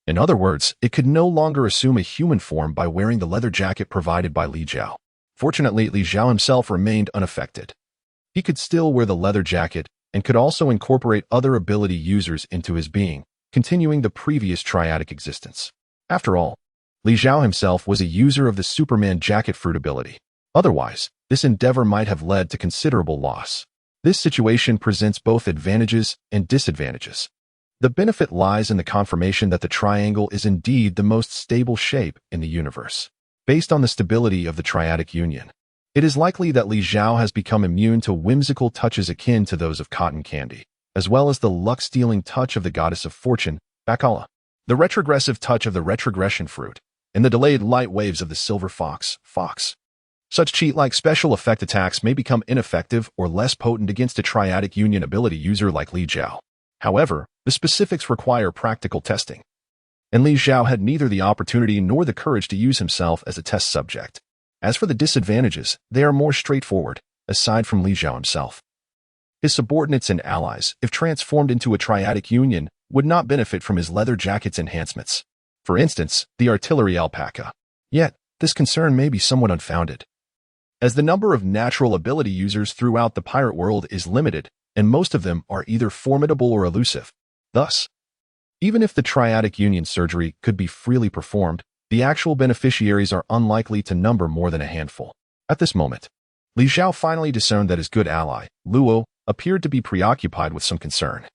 In other words, it could no longer assume a human form by wearing the leather jacket provided by Li Zhao. Fortunately, Li Zhao himself remained unaffected. He could still wear the leather jacket and could also incorporate other ability users into his being, continuing the previous triadic existence. After all, Li Zhao himself was a user of the Superman jacket fruit ability. Otherwise, this endeavor might have led to considerable loss. This situation presents both advantages and disadvantages. The benefit lies in the confirmation that the triangle is indeed the most stable shape in the universe. Based on the stability of the triadic union, it is likely that Li Zhao has become immune to whimsical touches akin to those of cotton candy, as well as the luck-stealing touch of the goddess of fortune, Bacala, the retrogressive touch of the retrogression fruit, and the delayed light waves of the silver fox. Such cheat-like special effect attacks may become ineffective or less potent against a triadic union ability user like Li Zhao. However, the specifics require practical testing, and Li Zhao had neither the opportunity nor the courage to use himself as a test subject. As for the disadvantages, they are more straightforward, aside from Li Zhao himself. His subordinates and allies, if transformed into a triadic union, would not benefit from his leather jacket's enhancements. For instance, the artillery alpaca. Yet, this concern may be somewhat unfounded, as the number of natural ability users throughout the pirate world is limited, and most of them are either formidable or elusive. Thus, even if the triadic union surgery could be freely performed, the actual beneficiaries are unlikely to number more than a handful. At this moment, Li Zhao finally discerned that his good ally, Luo, appeared to be preoccupied with some concern,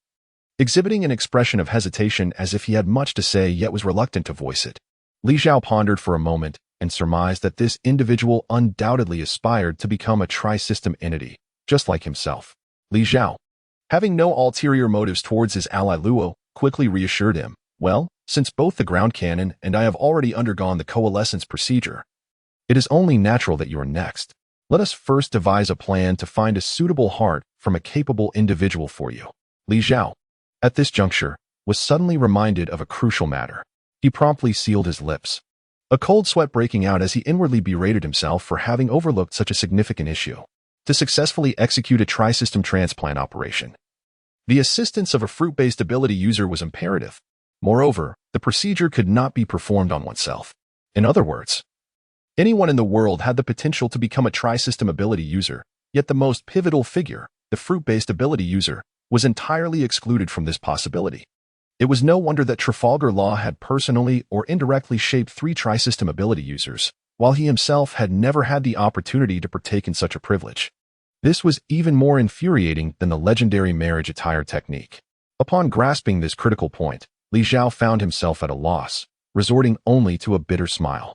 exhibiting an expression of hesitation as if he had much to say yet was reluctant to voice it. Li Zhao pondered for a moment and surmised that this individual undoubtedly aspired to become a tri-system entity, just like himself. Li Zhao, having no ulterior motives towards his ally Luo, quickly reassured him, "Well, since both the ground cannon and I have already undergone the coalescence procedure, it is only natural that you are next. Let us first devise a plan to find a suitable heart from a capable individual for you." Li Zhao, at this juncture, was suddenly reminded of a crucial matter. He promptly sealed his lips, a cold sweat breaking out as he inwardly berated himself for having overlooked such a significant issue. To successfully execute a tri-system transplant operation, the assistance of a fruit-based ability user was imperative. Moreover, the procedure could not be performed on oneself. In other words, anyone in the world had the potential to become a tri-system ability user, yet the most pivotal figure, the fruit-based ability user, was entirely excluded from this possibility. It was no wonder that Trafalgar Law had personally or indirectly shaped 3 tri-system ability users, while he himself had never had the opportunity to partake in such a privilege. This was even more infuriating than the legendary marriage attire technique. Upon grasping this critical point, Li Zhao found himself at a loss, resorting only to a bitter smile.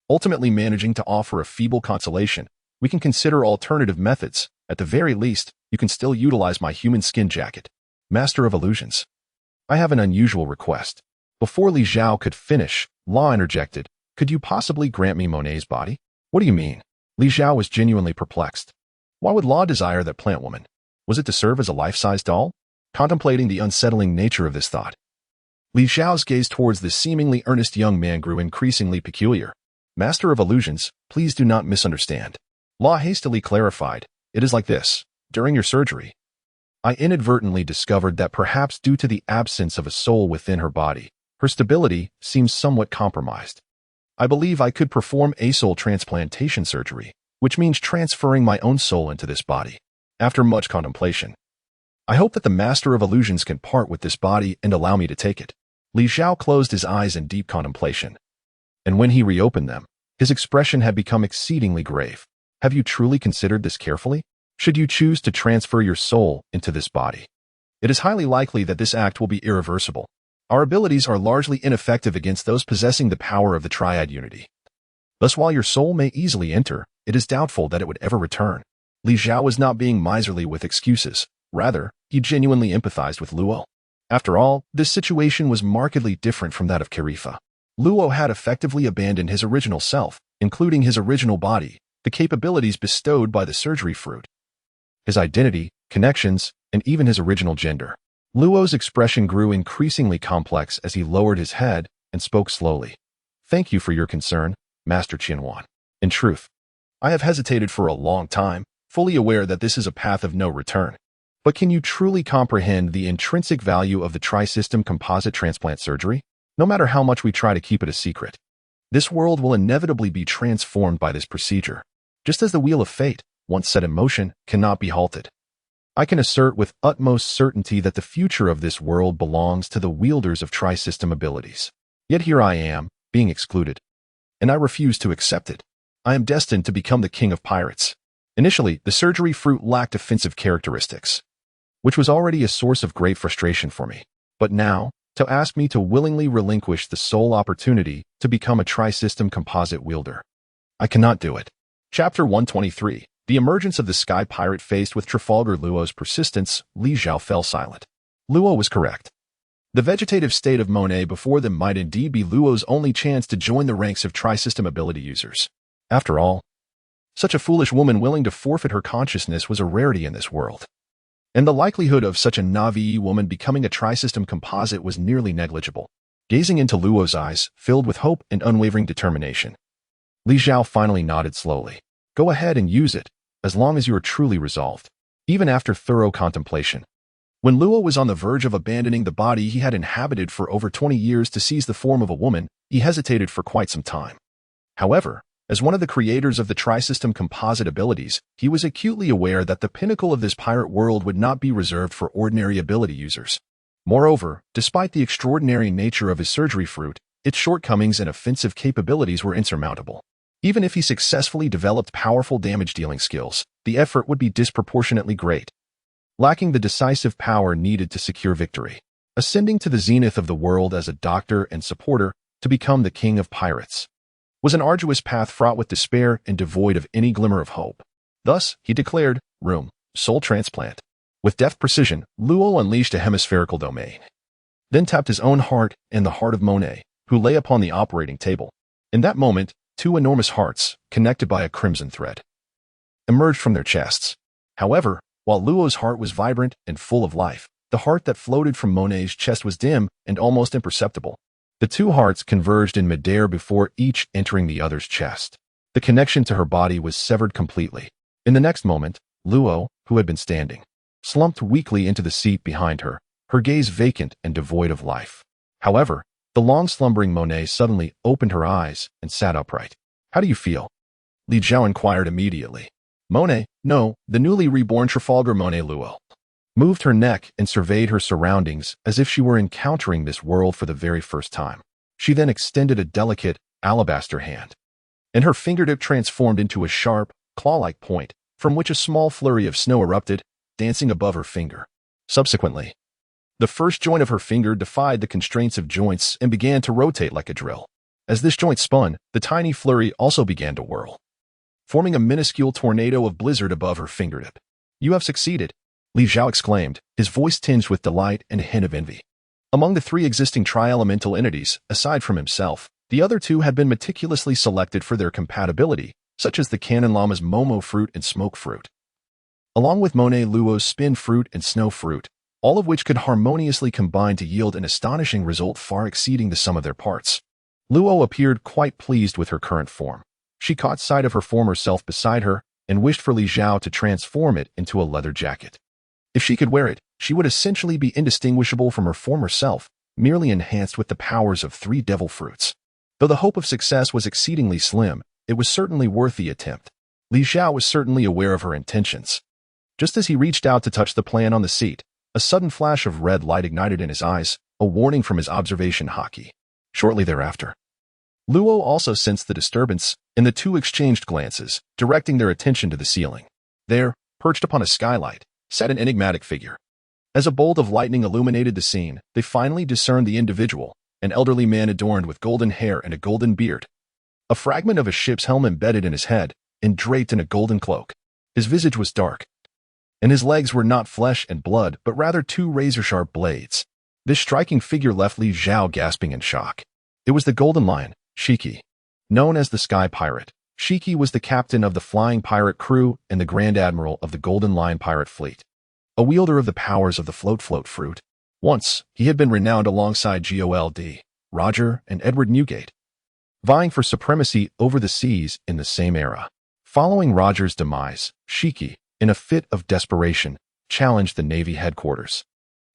Ultimately managing to offer a feeble consolation, we can consider alternative methods. At the very least, you can still utilize my human skin jacket. Master of Illusions. I have an unusual request. Before Li Zhao could finish, Law interjected, could you possibly grant me Monet's body? What do you mean? Li Zhao was genuinely perplexed. Why would Law desire that plant woman? Was it to serve as a life-size doll? Contemplating the unsettling nature of this thought, Li Zhao's gaze towards the seemingly earnest young man grew increasingly peculiar. Master of Illusions, please do not misunderstand. Law hastily clarified, it is like this. During your surgery, I inadvertently discovered that perhaps due to the absence of a soul within her body, her stability seems somewhat compromised. I believe I could perform a soul transplantation surgery, which means transferring my own soul into this body. After much contemplation, I hope that the Master of Illusions can part with this body and allow me to take it. Li Zhao closed his eyes in deep contemplation, and when he reopened them, his expression had become exceedingly grave. Have you truly considered this carefully? Should you choose to transfer your soul into this body, it is highly likely that this act will be irreversible. Our abilities are largely ineffective against those possessing the power of the triad unity. Thus, while your soul may easily enter, it is doubtful that it would ever return. Li Zhao was not being miserly with excuses. Rather, he genuinely empathized with Luo. After all, this situation was markedly different from that of Karifa. Luo had effectively abandoned his original self, including his original body, the capabilities bestowed by the surgery fruit, his identity, connections, and even his original gender. Luo's expression grew increasingly complex as he lowered his head and spoke slowly. Thank you for your concern, Master Qianwan. In truth, I have hesitated for a long time, fully aware that this is a path of no return. But can you truly comprehend the intrinsic value of the tri-system composite transplant surgery? No matter how much we try to keep it a secret, this world will inevitably be transformed by this procedure. Just as the wheel of fate, once set in motion, cannot be halted. I can assert with utmost certainty that the future of this world belongs to the wielders of tri-system abilities. Yet here I am, being excluded. And I refuse to accept it. I am destined to become the king of pirates. Initially, the surgery fruit lacked offensive characteristics, which was already a source of great frustration for me. But now, to ask me to willingly relinquish the sole opportunity to become a tri-system composite wielder, I cannot do it. Chapter 123. The emergence of the sky pirate. Faced with Trafalgar Luo's persistence, Li Zhao fell silent. Luo was correct. The vegetative state of Monet before them might indeed be Luo's only chance to join the ranks of tri-system ability users. After all, such a foolish woman willing to forfeit her consciousness was a rarity in this world. And the likelihood of such a Navi woman becoming a tri-system composite was nearly negligible. Gazing into Luo's eyes, filled with hope and unwavering determination, Li Zhao finally nodded slowly. Go ahead and use it, as long as you are truly resolved. Even after thorough contemplation, when Luo was on the verge of abandoning the body he had inhabited for over 20 years to seize the form of a woman, he hesitated for quite some time. However, as one of the creators of the tri-system composite abilities, he was acutely aware that the pinnacle of this pirate world would not be reserved for ordinary ability users. Moreover, despite the extraordinary nature of his surgery fruit, its shortcomings and offensive capabilities were insurmountable. Even if he successfully developed powerful damage-dealing skills, the effort would be disproportionately great, lacking the decisive power needed to secure victory. Ascending to the zenith of the world as a doctor and supporter to become the king of pirates was an arduous path fraught with despair and devoid of any glimmer of hope. Thus, he declared, soul transplant. With deft precision, Luo unleashed a hemispherical domain, then tapped his own heart and the heart of Monet, who lay upon the operating table. In that moment, two enormous hearts, connected by a crimson thread, emerged from their chests. However, while Luo's heart was vibrant and full of life, the heart that floated from Monet's chest was dim and almost imperceptible. The two hearts converged in midair before each entering the other's chest. The connection to her body was severed completely. In the next moment, Luo, who had been standing, slumped weakly into the seat behind her, her gaze vacant and devoid of life. However, the long-slumbering Monet suddenly opened her eyes and sat upright. How do you feel? Li Zhao inquired immediately. Monet, no, the newly reborn Trafalgar Monet Luo, moved her neck and surveyed her surroundings as if she were encountering this world for the very first time. She then extended a delicate, alabaster hand, and her fingertip transformed into a sharp, claw-like point, from which a small flurry of snow erupted, dancing above her finger. Subsequently, The first joint of her finger defied the constraints of joints and began to rotate like a drill. As this joint spun, the tiny flurry also began to whirl, forming a minuscule tornado of blizzard above her fingertip. "You have succeeded," Li Zhao exclaimed, his voice tinged with delight and a hint of envy. Among the three existing tri-elemental entities, aside from himself, the other two had been meticulously selected for their compatibility, such as the Cannon Llama's Momo fruit and smoke fruit, along with Monet Luo's spin fruit and snow fruit, all of which could harmoniously combine to yield an astonishing result far exceeding the sum of their parts. Luo appeared quite pleased with her current form. She caught sight of her former self beside her and wished for Li Zhao to transform it into a leather jacket. If she could wear it, she would essentially be indistinguishable from her former self, merely enhanced with the powers of 3 devil fruits. Though the hope of success was exceedingly slim, it was certainly worth the attempt. Li Zhao was certainly aware of her intentions. Just as he reached out to touch the plan on the seat, a sudden flash of red light ignited in his eyes, a warning from his observation hockey. Shortly thereafter, Luo also sensed the disturbance, and the two exchanged glances, directing their attention to the ceiling. There, perched upon a skylight, sat an enigmatic figure. As a bolt of lightning illuminated the scene, they finally discerned the individual, an elderly man adorned with golden hair and a golden beard. A fragment of a ship's helm embedded in his head, and draped in a golden cloak. His visage was dark, and his legs were not flesh and blood, but rather 2 razor-sharp blades. This striking figure left Li Zhao gasping in shock. It was the Golden Lion, Shiki. Known as the Sky Pirate, Shiki was the captain of the flying pirate crew and the Grand Admiral of the Golden Lion pirate fleet. A wielder of the powers of the float fruit. Once, he had been renowned alongside Gold, Roger, and Edward Newgate, vying for supremacy over the seas in the same era. Following Roger's demise, Shiki, in a fit of desperation, challenged the Navy headquarters,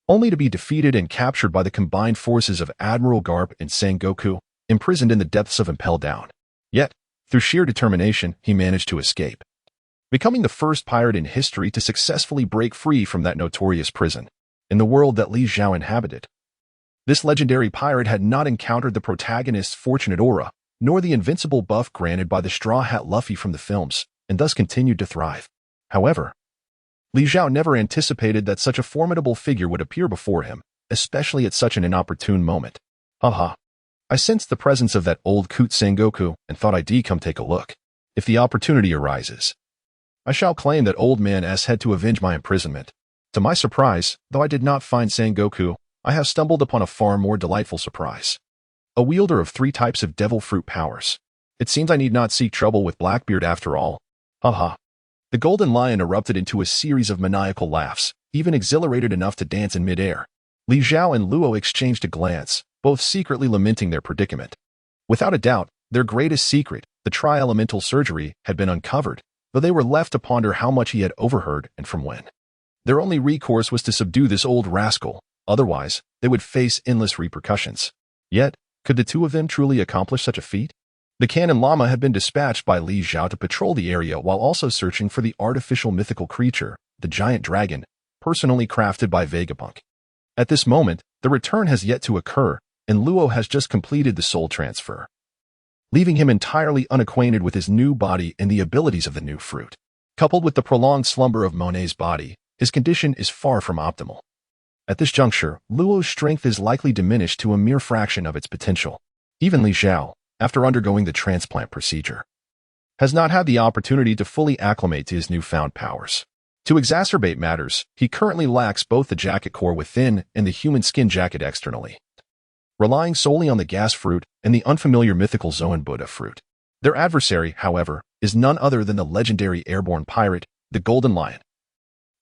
only to be defeated and captured by the combined forces of Admiral Garp and Sengoku, imprisoned in the depths of Impel Down. Yet, through sheer determination, he managed to escape, becoming the first pirate in history to successfully break free from that notorious prison, in the world that Li Zhao inhabited. This legendary pirate had not encountered the protagonist's fortunate aura, nor the invincible buff granted by the Straw Hat Luffy from the films, and thus continued to thrive. However, Li Zhao never anticipated that such a formidable figure would appear before him, especially at such an inopportune moment. Haha. I sensed the presence of that old coot Sengoku and thought I'd come take a look. If the opportunity arises, I shall claim that old man S had to avenge my imprisonment. To my surprise, though I did not find Sengoku, I have stumbled upon a far more delightful surprise. A wielder of 3 types of devil fruit powers. It seems I need not seek trouble with Blackbeard after all. Haha. The Golden Lion erupted into a series of maniacal laughs, even exhilarated enough to dance in midair. Li Zhao and Luo exchanged a glance, both secretly lamenting their predicament. Without a doubt, their greatest secret, the tri-elemental surgery, had been uncovered, though they were left to ponder how much he had overheard and from when. Their only recourse was to subdue this old rascal, otherwise, they would face endless repercussions. Yet, could the two of them truly accomplish such a feat? The Cannon Llama had been dispatched by Li Zhao to patrol the area while also searching for the artificial mythical creature, the giant dragon, personally crafted by Vegapunk. At this moment, the return has yet to occur, and Luo has just completed the soul transfer, leaving him entirely unacquainted with his new body and the abilities of the new fruit. Coupled with the prolonged slumber of Monet's body, his condition is far from optimal. At this juncture, Luo's strength is likely diminished to a mere fraction of its potential. Even Li Zhao, after undergoing the transplant procedure, has not had the opportunity to fully acclimate to his newfound powers. To exacerbate matters, he currently lacks both the jacket core within and the human skin jacket externally, relying solely on the gas fruit and the unfamiliar mythical Zoan Buddha fruit. Their adversary, however, is none other than the legendary airborne pirate, the Golden Lion,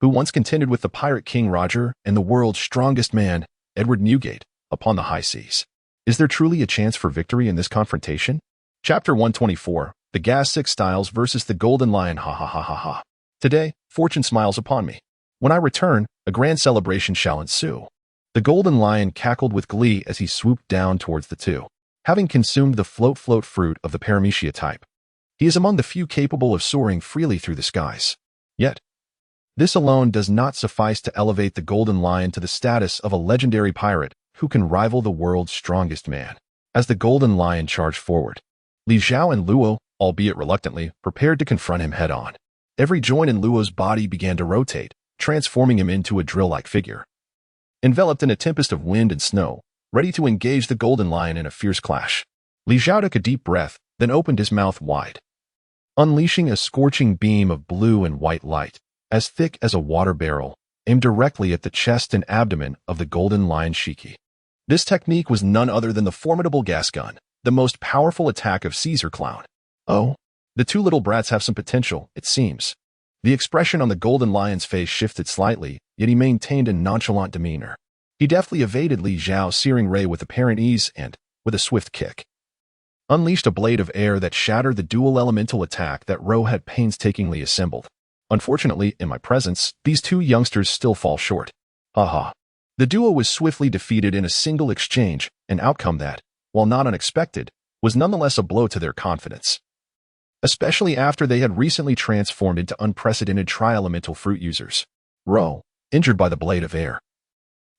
who once contended with the pirate king Roger and the world's strongest man, Edward Newgate, upon the high seas. Is there truly a chance for victory in this confrontation? Chapter 124, The Gas 6 Styles versus the Golden Lion. Ha ha ha ha ha. Today, fortune smiles upon me. When I return, a grand celebration shall ensue. The Golden Lion cackled with glee as he swooped down towards the two. Having consumed the float fruit of the Paramecia type, he is among the few capable of soaring freely through the skies. Yet, this alone does not suffice to elevate the Golden Lion to the status of a legendary pirate who can rival the world's strongest man. As the Golden Lion charged forward, Li Zhao and Luo, albeit reluctantly, prepared to confront him head-on. Every joint in Luo's body began to rotate, transforming him into a drill-like figure. enveloped in a tempest of wind and snow, ready to engage the golden lion in a fierce clash. Li Zhao took a deep breath, then opened his mouth wide, unleashing a scorching beam of blue and white light, as thick as a water barrel, aimed directly at the chest and abdomen of the golden lion Shiki. This technique was none other than the formidable gas gun, the most powerful attack of Caesar Clown. Oh, the two little brats have some potential, it seems. The expression on the golden lion's face shifted slightly, yet he maintained a nonchalant demeanor. He deftly evaded Li Zhao's searing ray with apparent ease and, with a swift kick, unleashed a blade of air that shattered the dual elemental attack that Ro had painstakingly assembled. Unfortunately, in my presence, these two youngsters still fall short. Haha. The duo was swiftly defeated in a single exchange, an outcome that, while not unexpected, was nonetheless a blow to their confidence. Especially after they had recently transformed into unprecedented tri-elemental fruit users. Ro, injured by the blade of air,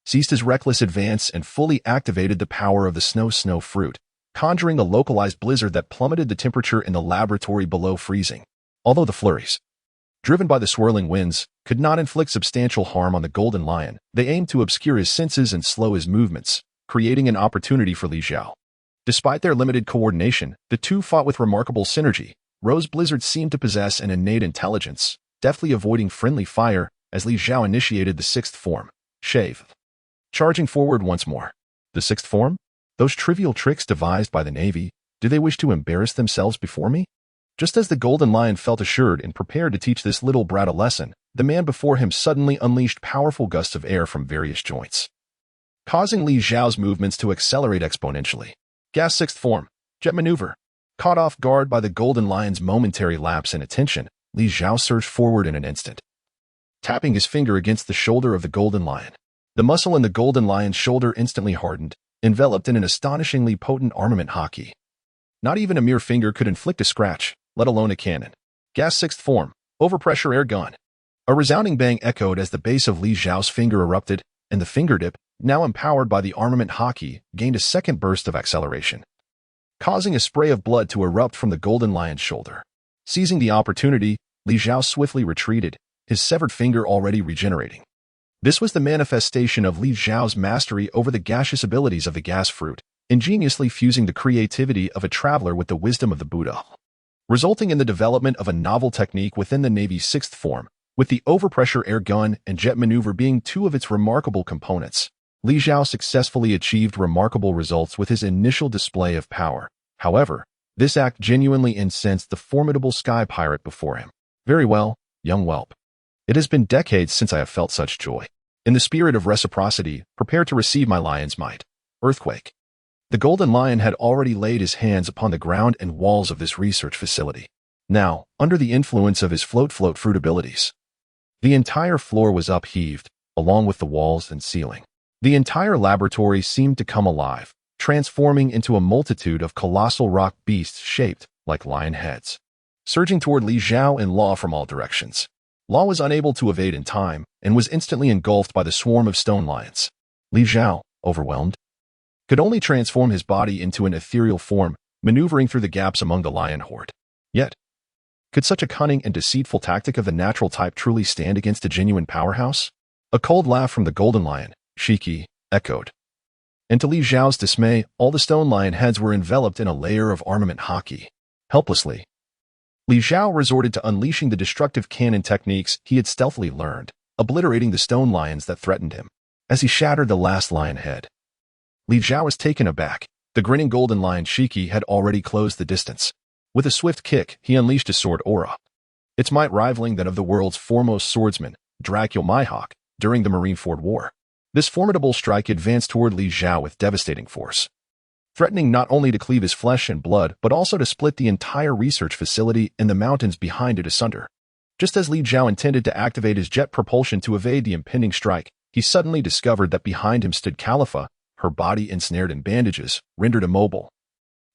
ceased his reckless advance and fully activated the power of the snow fruit, conjuring a localized blizzard that plummeted the temperature in the laboratory below freezing. Although the flurries, driven by the swirling winds, could not inflict substantial harm on the golden lion, they aimed to obscure his senses and slow his movements, creating an opportunity for Li Zhao. Despite their limited coordination, the two fought with remarkable synergy. Ro's blizzard seemed to possess an innate intelligence, deftly avoiding friendly fire as Li Zhao initiated the sixth form, Shave. Charging forward once more. The sixth form? Those trivial tricks devised by the Navy, do they wish to embarrass themselves before me? Just as the golden lion felt assured and prepared to teach this little brat a lesson, the man before him suddenly unleashed powerful gusts of air from various joints, causing Li Zhao's movements to accelerate exponentially. Gas sixth form, jet maneuver. Caught off guard by the golden lion's momentary lapse in attention, Li Zhao surged forward in an instant, tapping his finger against the shoulder of the golden lion. The muscle in the golden lion's shoulder instantly hardened, enveloped in an astonishingly potent armament hockey. Not even a mere finger could inflict a scratch, let alone a cannon. Gas sixth form, overpressure air gun. A resounding bang echoed as the base of Li Zhao's finger erupted, and the fingertip, now empowered by the armament hockey, gained a second burst of acceleration, causing a spray of blood to erupt from the golden lion's shoulder. Seizing the opportunity, Li Zhao swiftly retreated, his severed finger already regenerating. This was the manifestation of Li Zhao's mastery over the gaseous abilities of the gas fruit, ingeniously fusing the creativity of a traveler with the wisdom of the Buddha, resulting in the development of a novel technique within the Navy's sixth form, with the overpressure air gun and jet maneuver being two of its remarkable components. Li Zhao successfully achieved remarkable results with his initial display of power. However, this act genuinely incensed the formidable sky pirate before him. Very well, young whelp. It has been decades since I have felt such joy. In the spirit of reciprocity, prepare to receive my lion's might. Earthquake. The golden lion had already laid his hands upon the ground and walls of this research facility. Now, under the influence of his float fruit abilities, the entire floor was upheaved, along with the walls and ceiling. The entire laboratory seemed to come alive, transforming into a multitude of colossal rock beasts shaped like lion heads, surging toward Li Zhao and Law from all directions. Law was unable to evade in time and was instantly engulfed by the swarm of stone lions. Li Zhao, overwhelmed, could only transform his body into an ethereal form, maneuvering through the gaps among the lion horde. Yet, could such a cunning and deceitful tactic of the natural type truly stand against a genuine powerhouse? A cold laugh from the golden lion, Shiki, echoed. And to Li Zhao's dismay, all the stone lion heads were enveloped in a layer of armament hockey. Helplessly, Li Zhao resorted to unleashing the destructive cannon techniques he had stealthily learned, obliterating the stone lions that threatened him. As he shattered the last lion head, Li Zhao was taken aback. The grinning golden lion Shiki had already closed the distance. With a swift kick, he unleashed his sword aura, its might rivaling that of the world's foremost swordsman, Dracul Mihawk, during the Marineford War. This formidable strike advanced toward Li Zhao with devastating force, threatening not only to cleave his flesh and blood, but also to split the entire research facility and the mountains behind it asunder. Just as Li Zhao intended to activate his jet propulsion to evade the impending strike, he suddenly discovered that behind him stood Khalifa, her body ensnared in bandages, rendered immobile,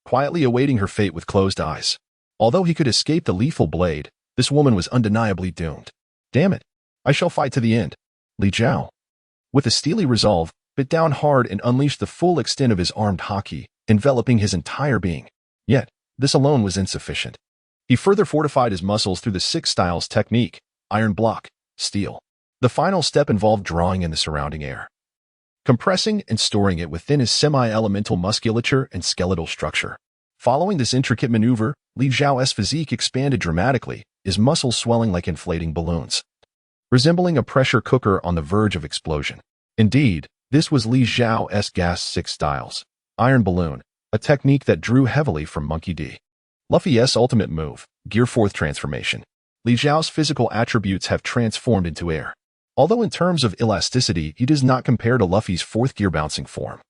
quietly awaiting her fate with closed eyes. Although he could escape the lethal blade, this woman was undeniably doomed. Damn it, I shall fight to the end. Li Zhao, with a steely resolve, bit down hard and unleashed the full extent of his armed hockey, enveloping his entire being. Yet, this alone was insufficient. He further fortified his muscles through the 6 styles technique, iron block, steel. The final step involved drawing in the surrounding air, compressing and storing it within his semi-elemental musculature and skeletal structure. Following this intricate maneuver, Li Zhao's physique expanded dramatically, his muscles swelling like inflating balloons, resembling a pressure cooker on the verge of explosion. Indeed, this was Li Zhao's Gas 6 styles, Iron Balloon, a technique that drew heavily from Monkey D. Luffy's ultimate move, Gear 4th Transformation. Li Zhao's physical attributes have transformed into air. Although in terms of elasticity, he does not compare to Luffy's 4th gear bouncing form,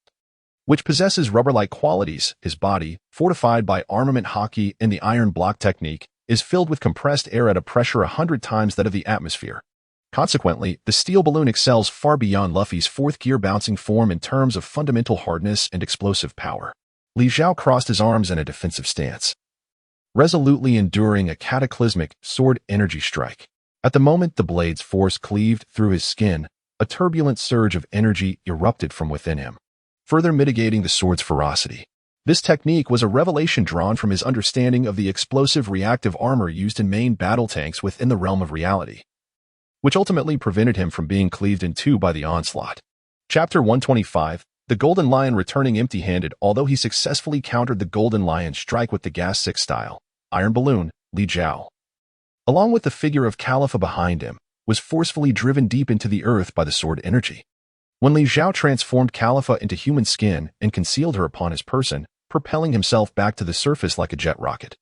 which possesses rubber-like qualities. His body, fortified by armament haki and the iron block technique, is filled with compressed air at a pressure 100 times that of the atmosphere. Consequently, the steel balloon excels far beyond Luffy's 4th gear bouncing form in terms of fundamental hardness and explosive power. Li Zhao crossed his arms in a defensive stance, resolutely enduring a cataclysmic sword energy strike. At the moment the blade's force cleaved through his skin, a turbulent surge of energy erupted from within him, further mitigating the sword's ferocity. This technique was a revelation drawn from his understanding of the explosive reactive armor used in main battle tanks within the realm of reality, which ultimately prevented him from being cleaved in two by the onslaught. Chapter 125, The Golden Lion returning empty-handed. Although he successfully countered the Golden Lion's strike with the Gas 6 style, Iron Balloon, Li Zhao, along with the figure of Califa behind him, was forcefully driven deep into the earth by the sword energy. When Li Zhao transformed Califa into human skin and concealed her upon his person, propelling himself back to the surface like a jet rocket,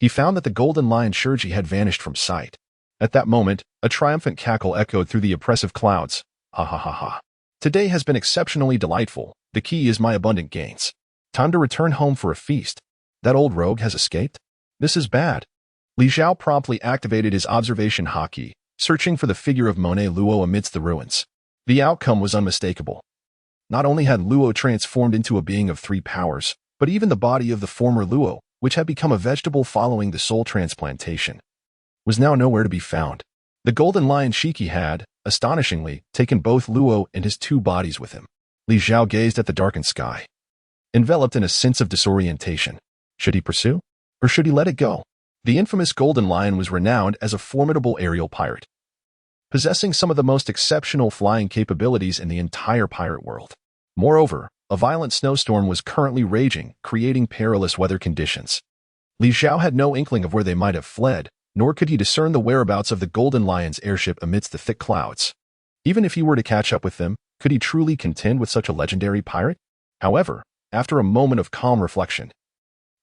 he found that the Golden Lion Shurji had vanished from sight. At that moment, a triumphant cackle echoed through the oppressive clouds. Ha ha ha ha. Today has been exceptionally delightful. The key is my abundant gains. Time to return home for a feast. That old rogue has escaped? This is bad. Li Zhao promptly activated his observation haki, searching for the figure of Monet Luo amidst the ruins. The outcome was unmistakable. Not only had Luo transformed into a being of 3 powers, but even the body of the former Luo, which had become a vegetable following the soul transplantation, was now nowhere to be found. The Golden Lion Shiki had, astonishingly, taken both Luo and his 2 bodies with him. Li Zhao gazed at the darkened sky, enveloped in a sense of disorientation. Should he pursue? Or should he let it go? The infamous Golden Lion was renowned as a formidable aerial pirate, possessing some of the most exceptional flying capabilities in the entire pirate world. Moreover, a violent snowstorm was currently raging, creating perilous weather conditions. Li Zhao had no inkling of where they might have fled, nor could he discern the whereabouts of the Golden Lion's airship amidst the thick clouds. Even if he were to catch up with them, could he truly contend with such a legendary pirate? However, after a moment of calm reflection,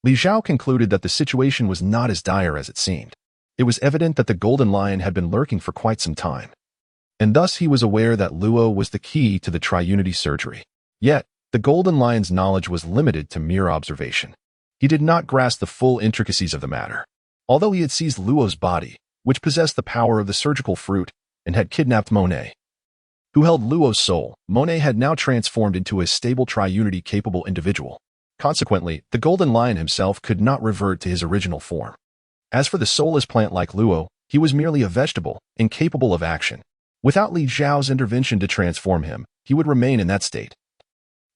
Li Zhao concluded that the situation was not as dire as it seemed. It was evident that the Golden Lion had been lurking for quite some time, and thus he was aware that Luo was the key to the Triunity surgery. Yet, the Golden Lion's knowledge was limited to mere observation. He did not grasp the full intricacies of the matter. Although he had seized Luo's body, which possessed the power of the surgical fruit, and had kidnapped Monet, who held Luo's soul, Monet had now transformed into a stable Triunity-capable individual. Consequently, the Golden Lion himself could not revert to his original form. As for the soulless plant like Luo, he was merely a vegetable, incapable of action. Without Li Zhao's intervention to transform him, he would remain in that state,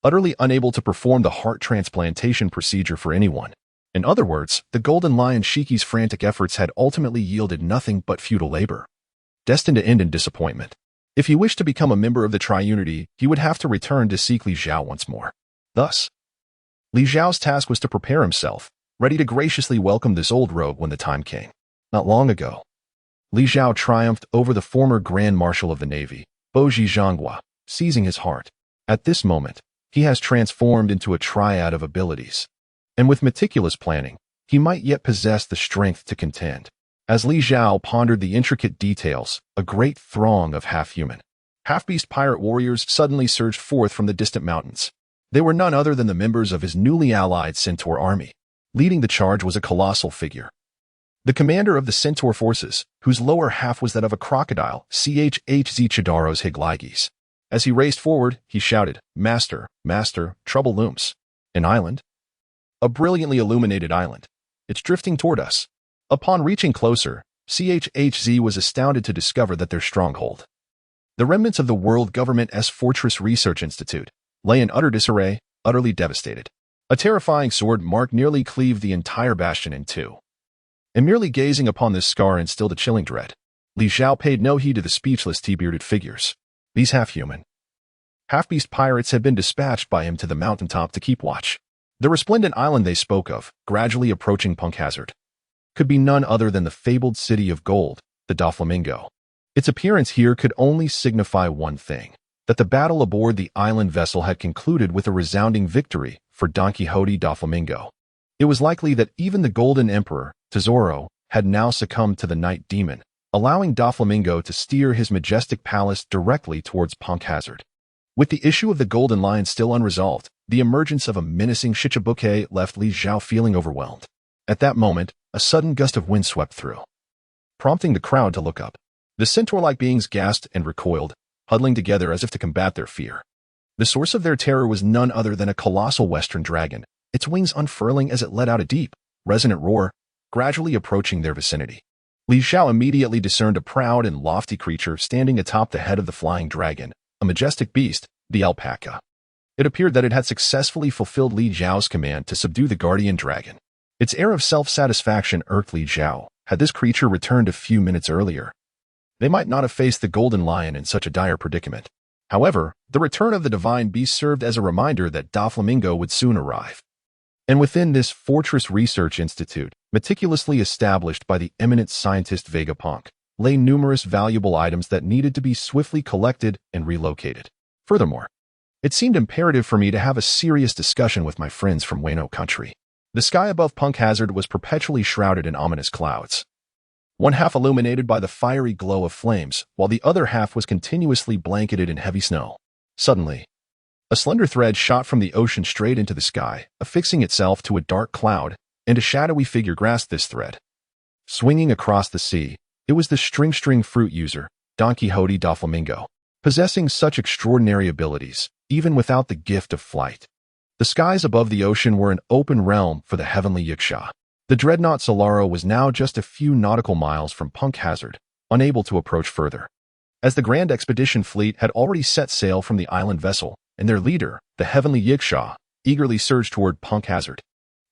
utterly unable to perform the heart transplantation procedure for anyone. In other words, the Golden Lion Shiki's frantic efforts had ultimately yielded nothing but futile labor, destined to end in disappointment. If he wished to become a member of the Triunity, he would have to return to seek Li Zhao once more. Thus, Li Zhao's task was to prepare himself, ready to graciously welcome this old rogue when the time came. Not long ago, Li Zhao triumphed over the former Grand Marshal of the Navy, Boji Zhanghua, seizing his heart. At this moment, he has transformed into a triad of abilities, and with meticulous planning, he might yet possess the strength to contend. As Li Zhao pondered the intricate details, a great throng of half-human, half-beast pirate warriors suddenly surged forth from the distant mountains. They were none other than the members of his newly allied Centaur army. Leading the charge was a colossal figure, the commander of the Centaur forces, whose lower half was that of a crocodile, Chhz Chidaros Higligis. As he raced forward, he shouted, "Master, master, trouble looms." An island? A brilliantly illuminated island. It's drifting toward us. Upon reaching closer, Chhz was astounded to discover that their stronghold, the remnants of the World Government's Fortress Research Institute, lay in utter disarray, utterly devastated. A terrifying sword mark nearly cleaved the entire bastion in two. And merely gazing upon this scar instilled a chilling dread. Li Zhao paid no heed to the speechless T-bearded figures. These half-human, Half-beast pirates had been dispatched by him to the mountaintop to keep watch. The resplendent island they spoke of, gradually approaching Punkhazard, could be none other than the fabled city of gold, the Doflamingo. Its appearance here could only signify one thing, that the battle aboard the island vessel had concluded with a resounding victory for Don Quixote Doflamingo. It was likely that even the Golden Emperor, Tesoro, had now succumbed to the night demon, allowing Doflamingo to steer his majestic palace directly towards Punkhazard. With the issue of the Golden Lion still unresolved, the emergence of a menacing Chichibuke left Li Zhao feeling overwhelmed. At that moment, a sudden gust of wind swept through, prompting the crowd to look up. The centaur-like beings gasped and recoiled, huddling together as if to combat their fear. The source of their terror was none other than a colossal western dragon, its wings unfurling as it let out a deep, resonant roar, gradually approaching their vicinity. Li Zhao immediately discerned a proud and lofty creature standing atop the head of the flying dragon, a majestic beast, the alpaca. It appeared that it had successfully fulfilled Li Zhao's command to subdue the guardian dragon. Its air of self-satisfaction irked Li Zhao. Had this creature returned a few minutes earlier, they might not have faced the Golden Lion in such a dire predicament. However, the return of the divine beast served as a reminder that Doflamingo would soon arrive. And within this Fortress Research Institute, meticulously established by the eminent scientist Vegapunk, lay numerous valuable items that needed to be swiftly collected and relocated. Furthermore, it seemed imperative for me to have a serious discussion with my friends from Wano country. The sky above Punkhazard was perpetually shrouded in ominous clouds, one half illuminated by the fiery glow of flames, while the other half was continuously blanketed in heavy snow. Suddenly, a slender thread shot from the ocean straight into the sky, affixing itself to a dark cloud, and a shadowy figure grasped this thread. Swinging across the sea, it was the string fruit user, Don Quixote Doflamingo. Possessing such extraordinary abilities, even without the gift of flight, the skies above the ocean were an open realm for the heavenly Yiksha. The dreadnought Solaro was now just a few nautical miles from Punkhazard, unable to approach further, as the grand expedition fleet had already set sail from the island vessel, and their leader, the heavenly Yiksha, eagerly surged toward Punkhazard.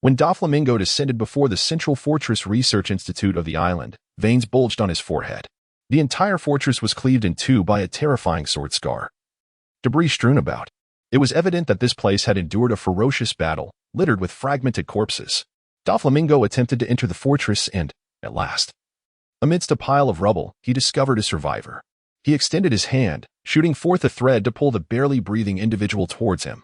When Doflamingo descended before the Central Fortress Research Institute of the island, veins bulged on his forehead. The entire fortress was cleaved in two by a terrifying sword scar, debris strewn about. It was evident that this place had endured a ferocious battle, littered with fragmented corpses. Doflamingo attempted to enter the fortress and, at last, amidst a pile of rubble, he discovered a survivor. He extended his hand, shooting forth a thread to pull the barely breathing individual towards him,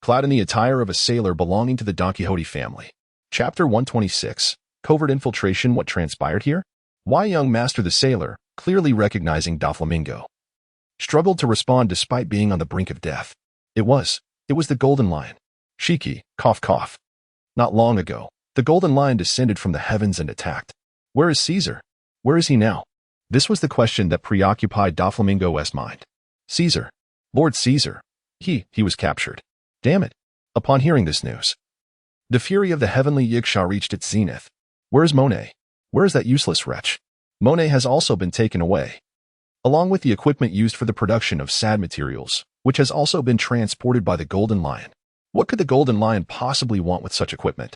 clad in the attire of a sailor belonging to the Don Quixote family. Chapter 126, Covert Infiltration. What transpired here? Why young Master the Sailor, clearly recognizing Doflamingo, struggled to respond despite being on the brink of death. It was the Golden Lion. Shiki, cough cough. Not long ago, the Golden Lion descended from the heavens and attacked. Where is Caesar? Where is he now? This was the question that preoccupied Doflamingo's mind. Caesar. Lord Caesar. He was captured. Damn it. Upon hearing this news, the fury of the heavenly Yiksha reached its zenith. Where is Monet? Where is that useless wretch? Monet has also been taken away, along with the equipment used for the production of sad materials, which has also been transported by the Golden Lion. What could the Golden Lion possibly want with such equipment?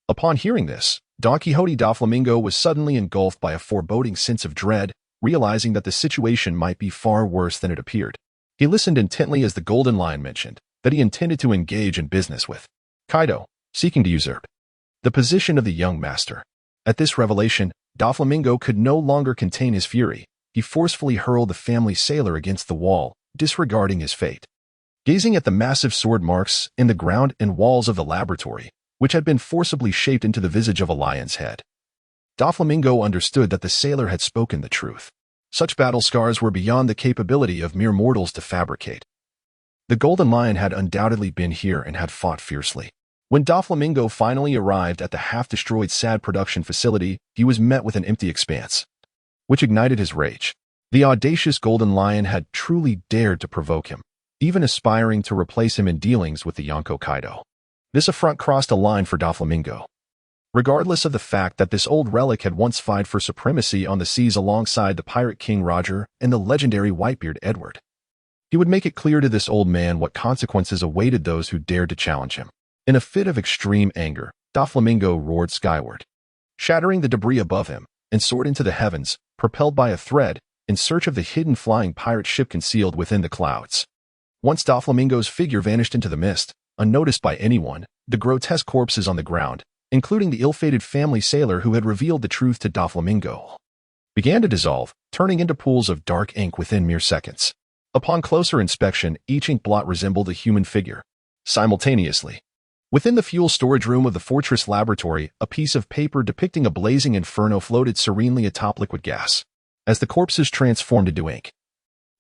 Upon hearing this, Don Quixote Doflamingo was suddenly engulfed by a foreboding sense of dread, realizing that the situation might be far worse than it appeared. He listened intently as the Golden Lion mentioned that he intended to engage in business with Kaido, seeking to usurp the position of the young master. At this revelation, Doflamingo could no longer contain his fury. He forcefully hurled the family sailor against the wall, disregarding his fate. Gazing at the massive sword marks in the ground and walls of the laboratory, which had been forcibly shaped into the visage of a lion's head, Doflamingo understood that the sailor had spoken the truth. Such battle scars were beyond the capability of mere mortals to fabricate. The Golden Lion had undoubtedly been here and had fought fiercely. When Doflamingo finally arrived at the half-destroyed sad production facility, he was met with an empty expanse, which ignited his rage. The audacious Golden Lion had truly dared to provoke him, even aspiring to replace him in dealings with the Yonko Kaido. This affront crossed a line for Doflamingo. Regardless of the fact that this old relic had once fought for supremacy on the seas alongside the pirate king Roger and the legendary Whitebeard Edward, he would make it clear to this old man what consequences awaited those who dared to challenge him. In a fit of extreme anger, Doflamingo roared skyward, shattering the debris above him, and soared into the heavens, propelled by a thread, in search of the hidden flying pirate ship concealed within the clouds. Once Doflamingo's figure vanished into the mist, unnoticed by anyone, the grotesque corpses on the ground, including the ill-fated family sailor who had revealed the truth to Doflamingo, began to dissolve, turning into pools of dark ink within mere seconds. Upon closer inspection, each ink blot resembled a human figure. Simultaneously, within the fuel storage room of the fortress laboratory, a piece of paper depicting a blazing inferno floated serenely atop liquid gas. As the corpses transformed into ink,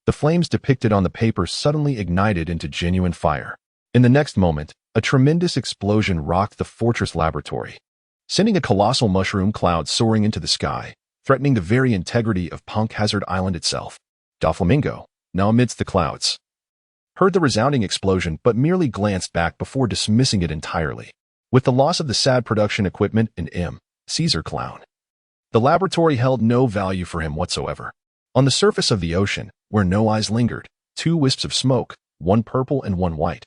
the flames depicted on the paper suddenly ignited into genuine fire. In the next moment, a tremendous explosion rocked the fortress laboratory, sending a colossal mushroom cloud soaring into the sky, threatening the very integrity of Punk Hazard Island itself. Doflamingo, now amidst the clouds, heard the resounding explosion but merely glanced back before dismissing it entirely. With the loss of the sad production equipment and Caesar clown, the laboratory held no value for him whatsoever. On the surface of the ocean, where no eyes lingered, two wisps of smoke, one purple and one white,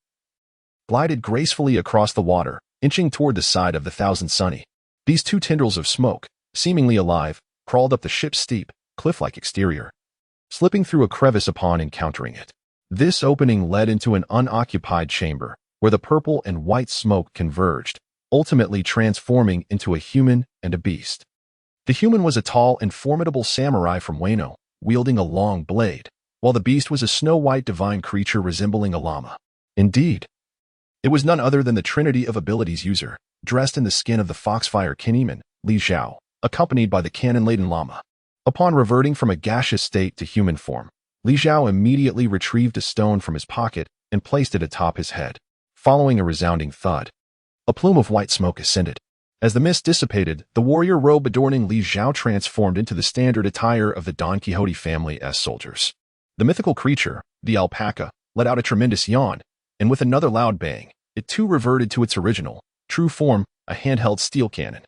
glided gracefully across the water, inching toward the side of the Thousand Sunny. These two tendrils of smoke, seemingly alive, crawled up the ship's steep, cliff-like exterior, slipping through a crevice upon encountering it. This opening led into an unoccupied chamber, where the purple and white smoke converged, ultimately transforming into a human and a beast. The human was a tall and formidable samurai from Wano, wielding a long blade, while the beast was a snow-white divine creature resembling a llama. Indeed, it was none other than the trinity of abilities user, dressed in the skin of the foxfire Kineman, Zhao, accompanied by the cannon-laden llama. Upon reverting from a gaseous state to human form, Zhao immediately retrieved a stone from his pocket and placed it atop his head. Following a resounding thud, a plume of white smoke ascended. As the mist dissipated, the warrior robe adorning Zhao transformed into the standard attire of the Don Quixote family as soldiers. The mythical creature, the alpaca, let out a tremendous yawn, and with another loud bang, it too reverted to its original, true form, a handheld steel cannon.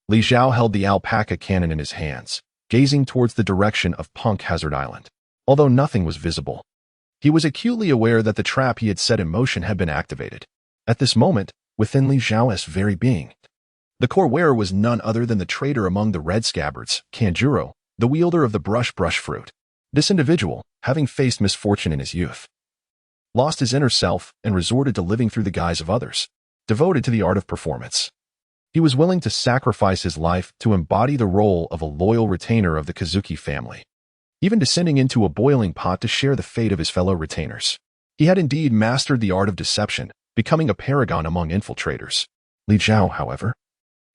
Zhao held the alpaca cannon in his hands, gazing towards the direction of Punk Hazard Island. Although nothing was visible, he was acutely aware that the trap he had set in motion had been activated. At this moment, within Zhao's very being, the core wearer was none other than the traitor among the red scabbards, Kanjuro, the wielder of the brush fruit. This individual, having faced misfortune in his youth, lost his inner self and resorted to living through the guise of others. Devoted to the art of performance, he was willing to sacrifice his life to embody the role of a loyal retainer of the Kazuki family, even descending into a boiling pot to share the fate of his fellow retainers. He had indeed mastered the art of deception, becoming a paragon among infiltrators. Zhao, however,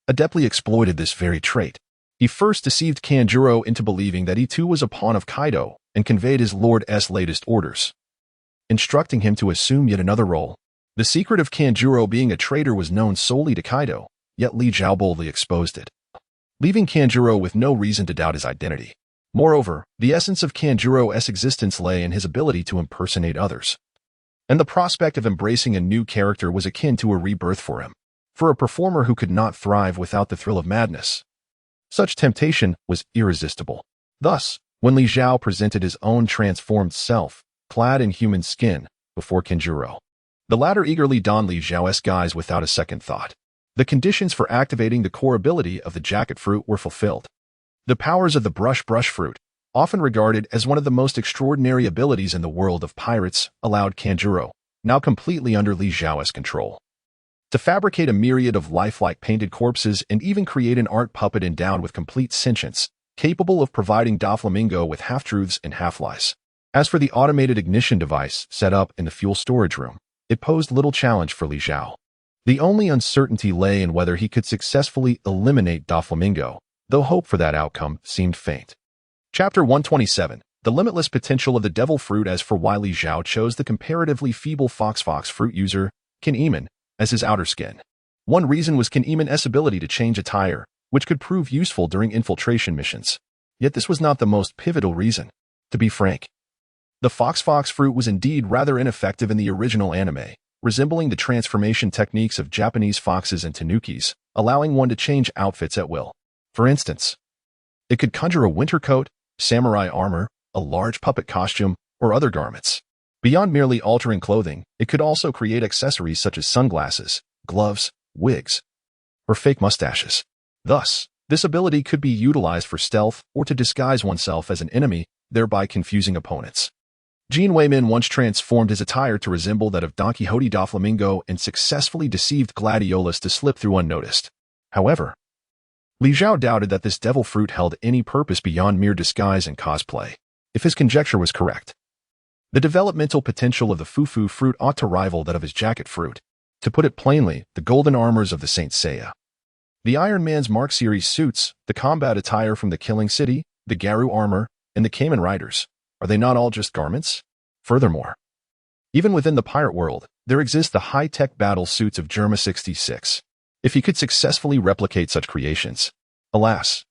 adeptly exploited this very trait. He first deceived Kanjuro into believing that he too was a pawn of Kaido and conveyed his lord's latest orders, instructing him to assume yet another role. The secret of Kanjuro being a traitor was known solely to Kaido, yet Zhao boldly exposed it, leaving Kanjuro with no reason to doubt his identity. Moreover, the essence of Kanjuro's existence lay in his ability to impersonate others, and the prospect of embracing a new character was akin to a rebirth for him. For a performer who could not thrive without the thrill of madness, such temptation was irresistible. Thus, when Zhao presented his own transformed self, clad in human skin, before Kanjuro, the latter eagerly donned Zhao's guise without a second thought. The conditions for activating the core ability of the jacket fruit were fulfilled. The powers of the brush fruit, often regarded as one of the most extraordinary abilities in the world of pirates, allowed Kanjuro, now completely under Zhao's control, to fabricate a myriad of lifelike painted corpses and even create an art puppet endowed with complete sentience, capable of providing Doflamingo with half-truths and half-lies. As for the automated ignition device set up in the fuel storage room, it posed little challenge for Zhao. The only uncertainty lay in whether he could successfully eliminate Doflamingo, though hope for that outcome seemed faint. Chapter 127, The Limitless Potential of the Devil Fruit. As for why Zhao chose the comparatively feeble fox fruit user, Kineman, as his outer skin. One reason was Kineman's ability to change attire, which could prove useful during infiltration missions. Yet this was not the most pivotal reason. To be frank, the fox fruit was indeed rather ineffective in the original anime, resembling the transformation techniques of Japanese foxes and tanukis, allowing one to change outfits at will. For instance, it could conjure a winter coat, samurai armor, a large puppet costume, or other garments. Beyond merely altering clothing, it could also create accessories such as sunglasses, gloves, wigs, or fake mustaches. Thus, this ability could be utilized for stealth or to disguise oneself as an enemy, thereby confusing opponents. Jean Weimin once transformed his attire to resemble that of Don Quixote Doflamingo and successfully deceived Gladiolus to slip through unnoticed. However, Li Zhao doubted that this devil fruit held any purpose beyond mere disguise and cosplay. If his conjecture was correct, the developmental potential of the fufu fruit ought to rival that of his jacket fruit. To put it plainly, the golden armors of the Saint Seiya. The Iron Man's Mark series suits, the combat attire from the Killing City, the Garu armor, and the Kamen Riders, are they not all just garments? Furthermore, even within the pirate world, there exist the high-tech battle suits of Germa 66. If he could successfully replicate such creations. Alas,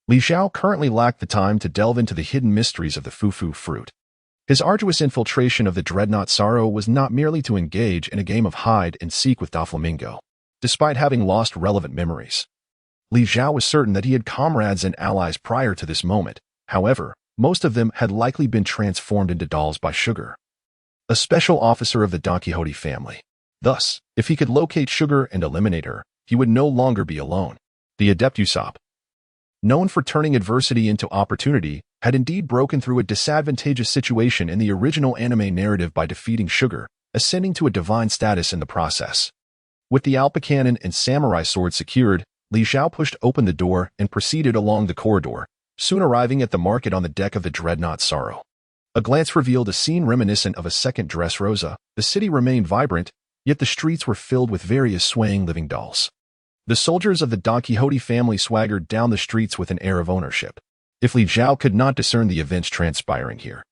Li Zhao currently lacked the time to delve into the hidden mysteries of the fufu fruit. His arduous infiltration of the dreadnought Zhao was not merely to engage in a game of hide-and-seek with Doflamingo. Despite having lost relevant memories, Li Zhao was certain that he had comrades and allies prior to this moment. However, most of them had likely been transformed into dolls by Sugar, a special officer of the Don Quixote family. Thus, if he could locate Sugar and eliminate her, he would no longer be alone. The adept Usopp, known for turning adversity into opportunity, had indeed broken through a disadvantageous situation in the original anime narrative by defeating Sugar, ascending to a divine status in the process. With the Alpa Cannon and Samurai Sword secured, Li Zhao pushed open the door and proceeded along the corridor, soon arriving at the market on the deck of the dreadnought Zhao. A glance revealed a scene reminiscent of a second Dressrosa. The city remained vibrant, yet the streets were filled with various swaying living dolls. The soldiers of the Don Quixote family swaggered down the streets with an air of ownership. If Li Zhao could not discern the events transpiring here,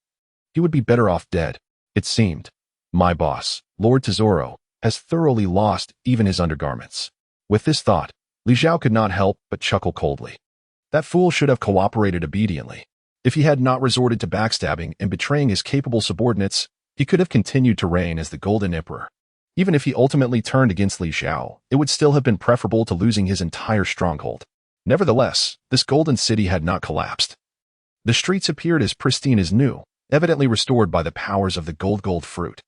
he would be better off dead. It seemed. My boss, Lord Tesoro, has thoroughly lost even his undergarments. With this thought, Li Zhao could not help but chuckle coldly. That fool should have cooperated obediently. If he had not resorted to backstabbing and betraying his capable subordinates, he could have continued to reign as the Golden Emperor. Even if he ultimately turned against Li Zhao, it would still have been preferable to losing his entire stronghold. Nevertheless, this golden city had not collapsed. The streets appeared as pristine as new, evidently restored by the powers of the gold fruit.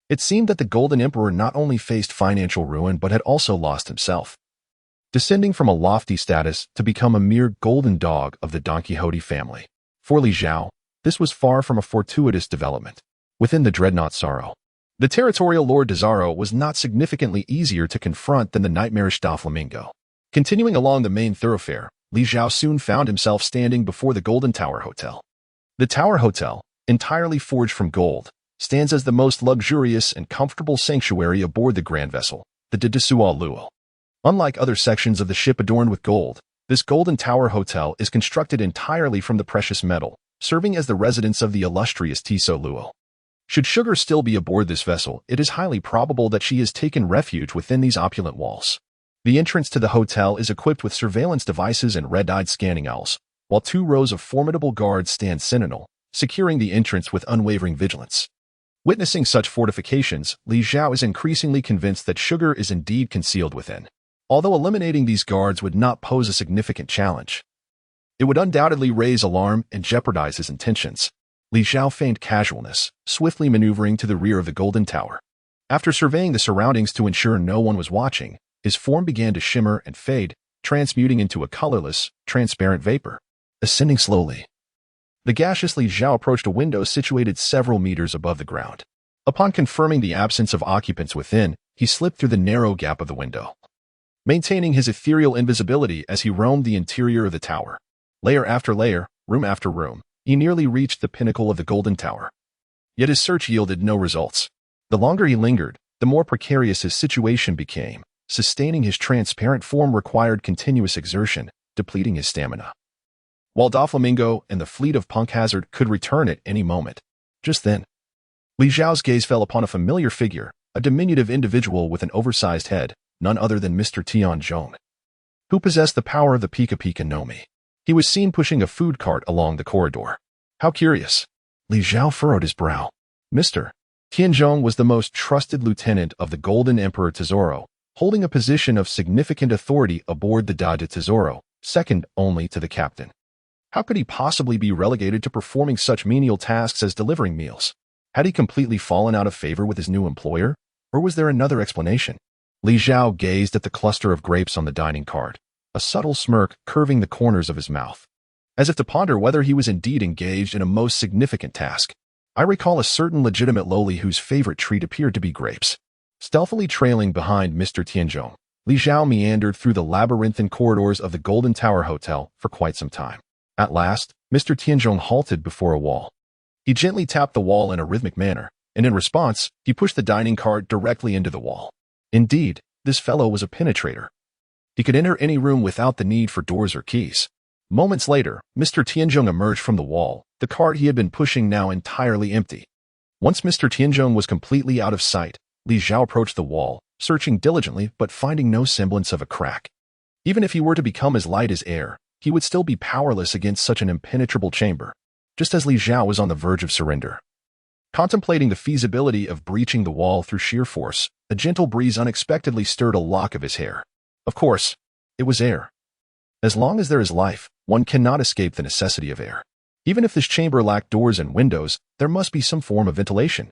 It seemed that the Golden Emperor not only faced financial ruin but had also lost himself, descending from a lofty status to become a mere golden dog of the Don Quixote family. For Li Zhao, this was far from a fortuitous development. Within the dreadnought Zhao, the territorial Lord Zhao was not significantly easier to confront than the nightmarish Doflamingo. Continuing along the main thoroughfare, Li Zhao soon found himself standing before the Golden Tower Hotel. The Tower Hotel, entirely forged from gold, stands as the most luxurious and comfortable sanctuary aboard the grand vessel, the de Dessua Luo. Unlike other sections of the ship adorned with gold, this Golden Tower Hotel is constructed entirely from the precious metal, serving as the residence of the illustrious Tiso Luo. Should Sugar still be aboard this vessel, it is highly probable that she has taken refuge within these opulent walls. The entrance to the hotel is equipped with surveillance devices and red-eyed scanning owls, while 2 rows of formidable guards stand sentinel, securing the entrance with unwavering vigilance. Witnessing such fortifications, Li Zhao is increasingly convinced that Sugar is indeed concealed within. Although eliminating these guards would not pose a significant challenge, it would undoubtedly raise alarm and jeopardize his intentions. Li Zhao feigned casualness, swiftly maneuvering to the rear of the Golden Tower. After surveying the surroundings to ensure no one was watching, his form began to shimmer and fade, transmuting into a colorless, transparent vapor. Ascending slowly, the gaseous Li Zhao approached a window situated several meters above the ground. Upon confirming the absence of occupants within, he slipped through the narrow gap of the window, maintaining his ethereal invisibility as he roamed the interior of the tower. Layer after layer, room after room, he nearly reached the pinnacle of the Golden Tower. Yet his search yielded no results. The longer he lingered, the more precarious his situation became. Sustaining his transparent form required continuous exertion, depleting his stamina. While Doflamingo and the fleet of Punk Hazard could return at any moment. Just then, Li Zhao's gaze fell upon a familiar figure, a diminutive individual with an oversized head, none other than Mr. Tianzhong, who possessed the power of the Pika Pika no Mi. He was seen pushing a food cart along the corridor. How curious. Li Zhao furrowed his brow. Mr. Tianzhong was the most trusted lieutenant of the Golden Emperor Tesoro, holding a position of significant authority aboard the Da de Tesoro, second only to the captain. How could he possibly be relegated to performing such menial tasks as delivering meals? Had he completely fallen out of favor with his new employer? Or was there another explanation? Li Zhao gazed at the cluster of grapes on the dining card, a subtle smirk curving the corners of his mouth, as if to ponder whether he was indeed engaged in a most significant task. I recall a certain legitimate loli whose favorite treat appeared to be grapes. Stealthily trailing behind Mr. Tianzhong, Li Zhao meandered through the labyrinthine corridors of the Golden Tower Hotel for quite some time. At last, Mr. Tianzhong halted before a wall. He gently tapped the wall in a rhythmic manner, and in response, he pushed the dining cart directly into the wall. Indeed, this fellow was a penetrator. He could enter any room without the need for doors or keys. Moments later, Mr. Tianzhong emerged from the wall, the cart he had been pushing now entirely empty. Once Mr. Tianzhong was completely out of sight, Li Zhao approached the wall, searching diligently but finding no semblance of a crack. Even if he were to become as light as air, he would still be powerless against such an impenetrable chamber, just as Li Zhao was on the verge of surrender. Contemplating the feasibility of breaching the wall through sheer force, a gentle breeze unexpectedly stirred a lock of his hair. Of course, it was air. As long as there is life, one cannot escape the necessity of air. Even if this chamber lacked doors and windows, there must be some form of ventilation.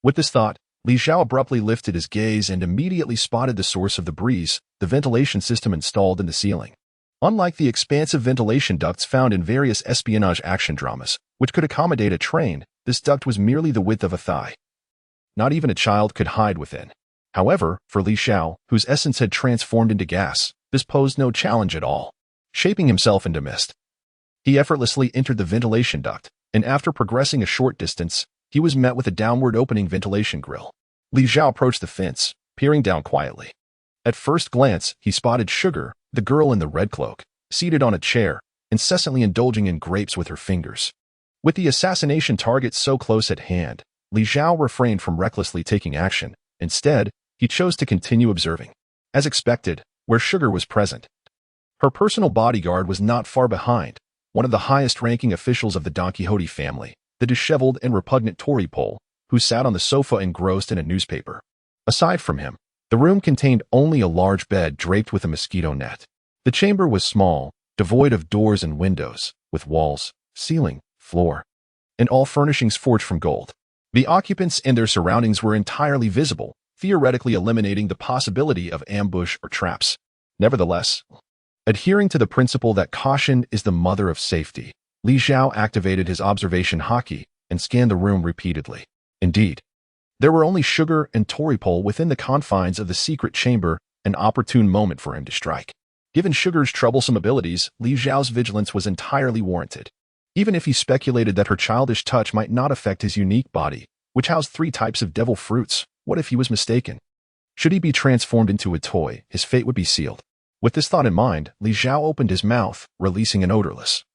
With this thought, Li Zhao abruptly lifted his gaze and immediately spotted the source of the breeze, the ventilation system installed in the ceiling. Unlike the expansive ventilation ducts found in various espionage action dramas, which could accommodate a train, this duct was merely the width of a thigh. Not even a child could hide within. However, for Li Zhao, whose essence had transformed into gas, this posed no challenge at all. Shaping himself into mist, he effortlessly entered the ventilation duct, and after progressing a short distance, he was met with a downward opening ventilation grill. Li Zhao approached the fence, peering down quietly. At first glance, he spotted Sugar, the girl in the red cloak, seated on a chair, incessantly indulging in grapes with her fingers. With the assassination target so close at hand, Li Zhao refrained from recklessly taking action. Instead, he chose to continue observing. As expected, where Sugar was present, her personal bodyguard was not far behind, one of the highest-ranking officials of the Don Quixote family, the disheveled and repugnant Tory Pole, who sat on the sofa engrossed in a newspaper. Aside from him, the room contained only a large bed draped with a mosquito net. The chamber was small, devoid of doors and windows, with walls, ceiling, floor, and all furnishings forged from gold. The occupants and their surroundings were entirely visible, theoretically eliminating the possibility of ambush or traps. Nevertheless, adhering to the principle that caution is the mother of safety, Li Zhao activated his observation hotkey and scanned the room repeatedly. Indeed, there were only Sugar and Toripole within the confines of the secret chamber, an opportune moment for him to strike. Given Sugar's troublesome abilities, Li Zhao's vigilance was entirely warranted. Even if he speculated that her childish touch might not affect his unique body, which housed 3 types of devil fruits, what if he was mistaken? Should he be transformed into a toy, his fate would be sealed. With this thought in mind, Li Zhao opened his mouth, releasing an odorless,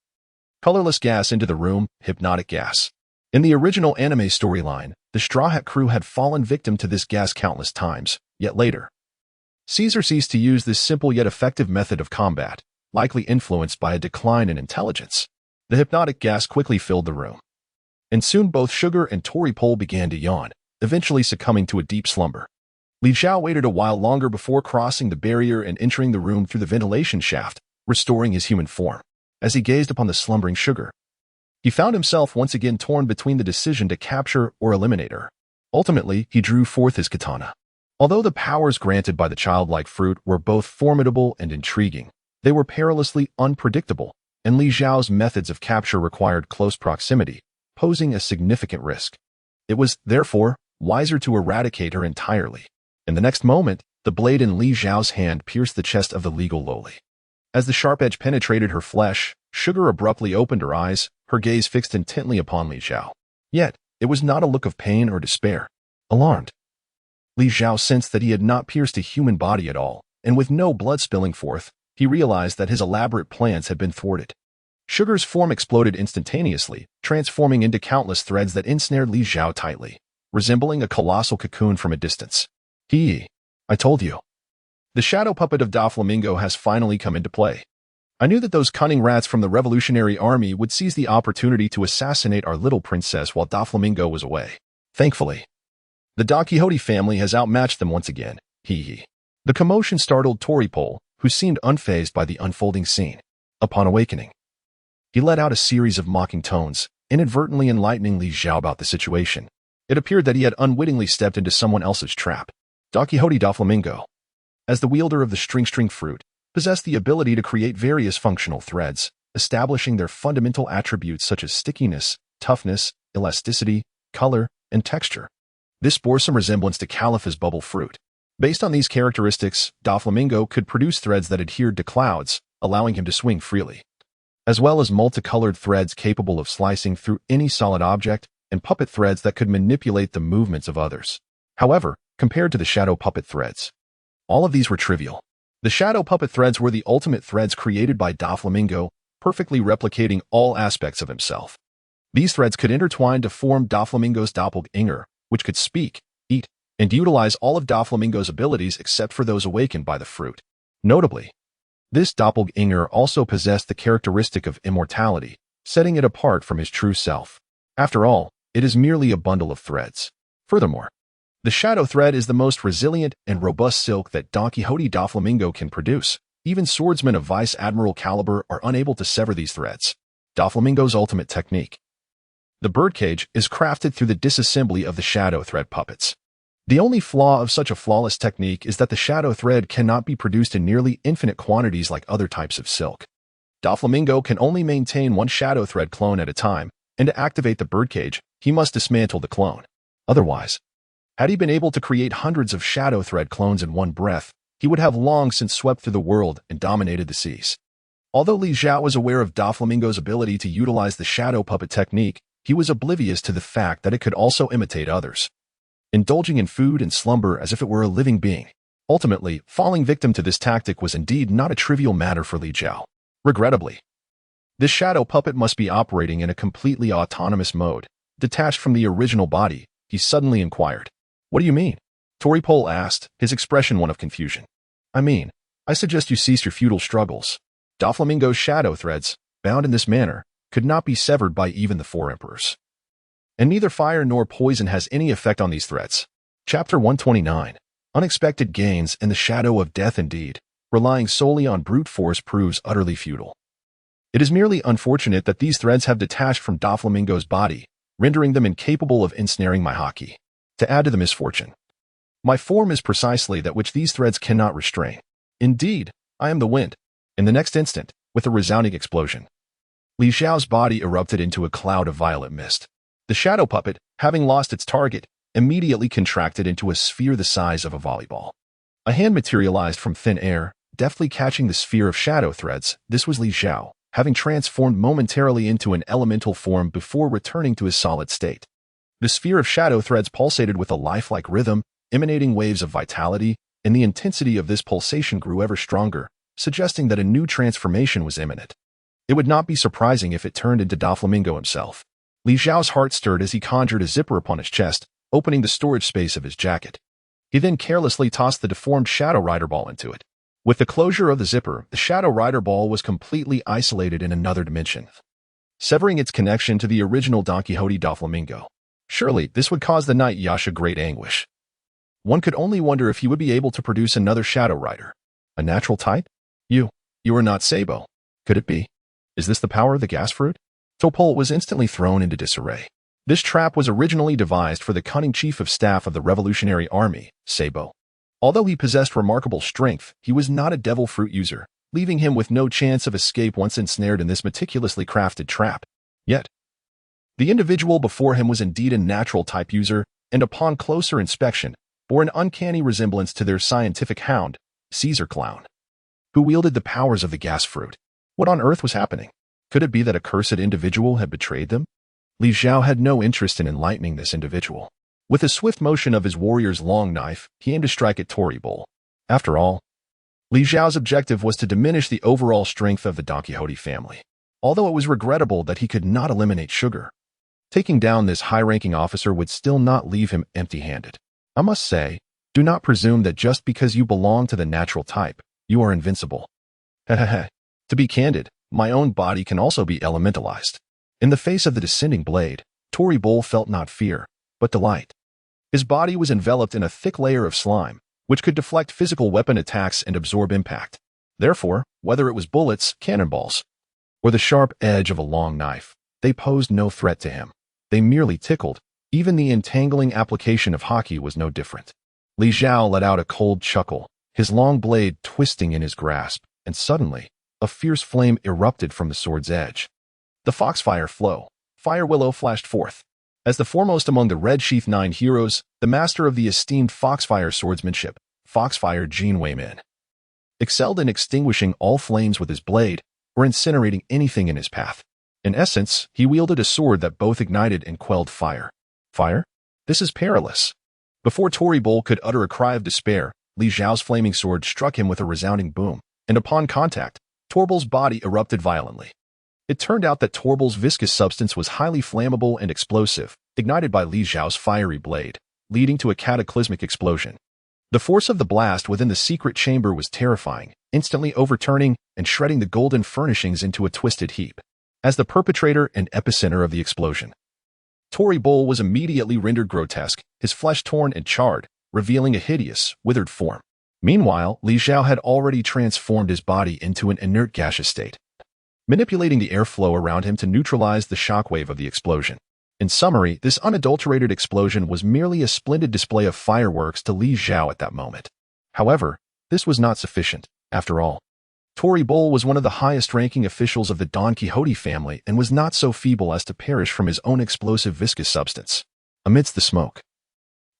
colorless gas into the room, hypnotic gas. In the original anime storyline, the Straw Hat crew had fallen victim to this gas countless times, yet later, Caesar ceased to use this simple yet effective method of combat, likely influenced by a decline in intelligence. The hypnotic gas quickly filled the room, and soon both Sugar and Toripole began to yawn, eventually succumbing to a deep slumber. Li Zhao waited a while longer before crossing the barrier and entering the room through the ventilation shaft, restoring his human form. As he gazed upon the slumbering Sugar, he found himself once again torn between the decision to capture or eliminate her. Ultimately, he drew forth his katana. Although the powers granted by the childlike fruit were both formidable and intriguing, they were perilously unpredictable, and Li Zhao's methods of capture required close proximity, posing a significant risk. It was, therefore, wiser to eradicate her entirely. In the next moment, the blade in Li Zhao's hand pierced the chest of the legal loli. As the sharp edge penetrated her flesh, Sugar abruptly opened her eyes, her gaze fixed intently upon Li Zhao. Yet, it was not a look of pain or despair. Alarmed, Li Zhao sensed that he had not pierced a human body at all, and with no blood spilling forth, he realized that his elaborate plans had been thwarted. Sugar's form exploded instantaneously, transforming into countless threads that ensnared Li Zhao tightly, resembling a colossal cocoon from a distance. I told you. The shadow puppet of Doflamingo has finally come into play. I knew that those cunning rats from the Revolutionary Army would seize the opportunity to assassinate our little princess while Doflamingo was away. Thankfully, the Don Quixote family has outmatched them once again. The commotion startled Toripole, who seemed unfazed by the unfolding scene. Upon awakening, he let out a series of mocking tones, inadvertently enlightening Li Zhao about the situation. It appeared that he had unwittingly stepped into someone else's trap. Don Quixote Doflamingo, as the wielder of the string fruit, possessed the ability to create various functional threads, establishing their fundamental attributes such as stickiness, toughness, elasticity, color, and texture. This bore some resemblance to Califa's bubble fruit. Based on these characteristics, Doflamingo could produce threads that adhered to clouds, allowing him to swing freely, as well as multicolored threads capable of slicing through any solid object, and puppet threads that could manipulate the movements of others. However, compared to the shadow puppet threads, all of these were trivial. The shadow puppet threads were the ultimate threads created by Doflamingo, perfectly replicating all aspects of himself. These threads could intertwine to form Doflamingo's doppelganger, which could speak, eat, and utilize all of Doflamingo's abilities except for those awakened by the fruit. Notably, this doppelganger also possessed the characteristic of immortality, setting it apart from his true self. After all, it is merely a bundle of threads. Furthermore, the shadow thread is the most resilient and robust silk that Don Quixote Doflamingo can produce. Even swordsmen of Vice Admiral caliber are unable to sever these threads. Doflamingo's ultimate technique. The birdcage is crafted through the disassembly of the shadow thread puppets. The only flaw of such a flawless technique is that the shadow thread cannot be produced in nearly infinite quantities like other types of silk. Doflamingo can only maintain one shadow thread clone at a time, and to activate the birdcage, he must dismantle the clone. Otherwise, had he been able to create hundreds of shadow thread clones in one breath, he would have long since swept through the world and dominated the seas. Although Li Zhao was aware of Doflamingo's ability to utilize the shadow puppet technique, he was oblivious to the fact that it could also imitate others, indulging in food and slumber as if it were a living being. Ultimately, falling victim to this tactic was indeed not a trivial matter for Li Zhao. Regrettably, this shadow puppet must be operating in a completely autonomous mode, detached from the original body. He suddenly inquired. "What do you mean?" Toripole asked, his expression one of confusion. I suggest you cease your futile struggles. Doflamingo's shadow threads, bound in this manner, could not be severed by even the four emperors. And neither fire nor poison has any effect on these threads. Chapter 129. Unexpected gains in the shadow of death. Indeed, relying solely on brute force proves utterly futile. It is merely unfortunate that these threads have detached from Doflamingo's body, rendering them incapable of ensnaring my haki. To add to the misfortune, my form is precisely that which these threads cannot restrain. Indeed, I am the wind. In the next instant, with a resounding explosion, Li Zhao's body erupted into a cloud of violet mist. The shadow puppet, having lost its target, immediately contracted into a sphere the size of a volleyball. A hand materialized from thin air, deftly catching the sphere of shadow threads. This was Li Zhao, having transformed momentarily into an elemental form before returning to his solid state. The sphere of shadow threads pulsated with a lifelike rhythm, emanating waves of vitality, and the intensity of this pulsation grew ever stronger, suggesting that a new transformation was imminent. It would not be surprising if it turned into Doflamingo himself. Li Zhao's heart stirred as he conjured a zipper upon his chest, opening the storage space of his jacket. He then carelessly tossed the deformed Shadow Rider Ball into it. With the closure of the zipper, the Shadow Rider Ball was completely isolated in another dimension, severing its connection to the original Don Quixote Doflamingo. Surely, this would cause the Knight Yasha great anguish. One could only wonder if he would be able to produce another Shadow Rider. A natural type? You are not Sabo. Could it be? Is this the power of the gas fruit? Topol was instantly thrown into disarray. This trap was originally devised for the cunning chief of staff of the Revolutionary Army, Sabo. Although he possessed remarkable strength, he was not a devil fruit user, leaving him with no chance of escape once ensnared in this meticulously crafted trap. Yet, the individual before him was indeed a natural type user, and upon closer inspection, bore an uncanny resemblance to their scientific hound, Caesar Clown, who wielded the powers of the gas fruit. What on earth was happening? Could it be that a cursed individual had betrayed them? Li Zhao had no interest in enlightening this individual. With a swift motion of his warrior's long knife, he aimed to strike at Toripole. After all, Li Zhao's objective was to diminish the overall strength of the Don Quixote family. Although it was regrettable that he could not eliminate Sugar, taking down this high-ranking officer would still not leave him empty-handed. I must say, do not presume that just because you belong to the natural type, you are invincible. Hehehe. To be candid, my own body can also be elementalized. In the face of the descending blade, Toripole felt not fear, but delight. His body was enveloped in a thick layer of slime, which could deflect physical weapon attacks and absorb impact. Therefore, whether it was bullets, cannonballs, or the sharp edge of a long knife, they posed no threat to him. They merely tickled. Even the entangling application of haki was no different. Li Zhao let out a cold chuckle, his long blade twisting in his grasp, and suddenly, a fierce flame erupted from the sword's edge. The foxfire fire willow flashed forth. As the foremost among the Red Sheath 9 heroes, the master of the esteemed Foxfire swordsmanship, Foxfire Jin Weimin, excelled in extinguishing all flames with his blade or incinerating anything in his path. In essence, he wielded a sword that both ignited and quelled fire. Fire? This is perilous. Before Tori Bowl could utter a cry of despair, Li Zhao's flaming sword struck him with a resounding boom, and upon contact, Torbel's body erupted violently. It turned out that Torbel's viscous substance was highly flammable and explosive, ignited by Li Zhao's fiery blade, leading to a cataclysmic explosion. The force of the blast within the secret chamber was terrifying, instantly overturning and shredding the golden furnishings into a twisted heap. As the perpetrator and epicenter of the explosion, Tori Bowl was immediately rendered grotesque, his flesh torn and charred, revealing a hideous, withered form. Meanwhile, Li Zhao had already transformed his body into an inert gaseous state, manipulating the airflow around him to neutralize the shockwave of the explosion. In summary, this unadulterated explosion was merely a splendid display of fireworks to Li Zhao at that moment. However, this was not sufficient. After all, Tori Bowl was one of the highest-ranking officials of the Don Quixote family and was not so feeble as to perish from his own explosive viscous substance. Amidst the smoke,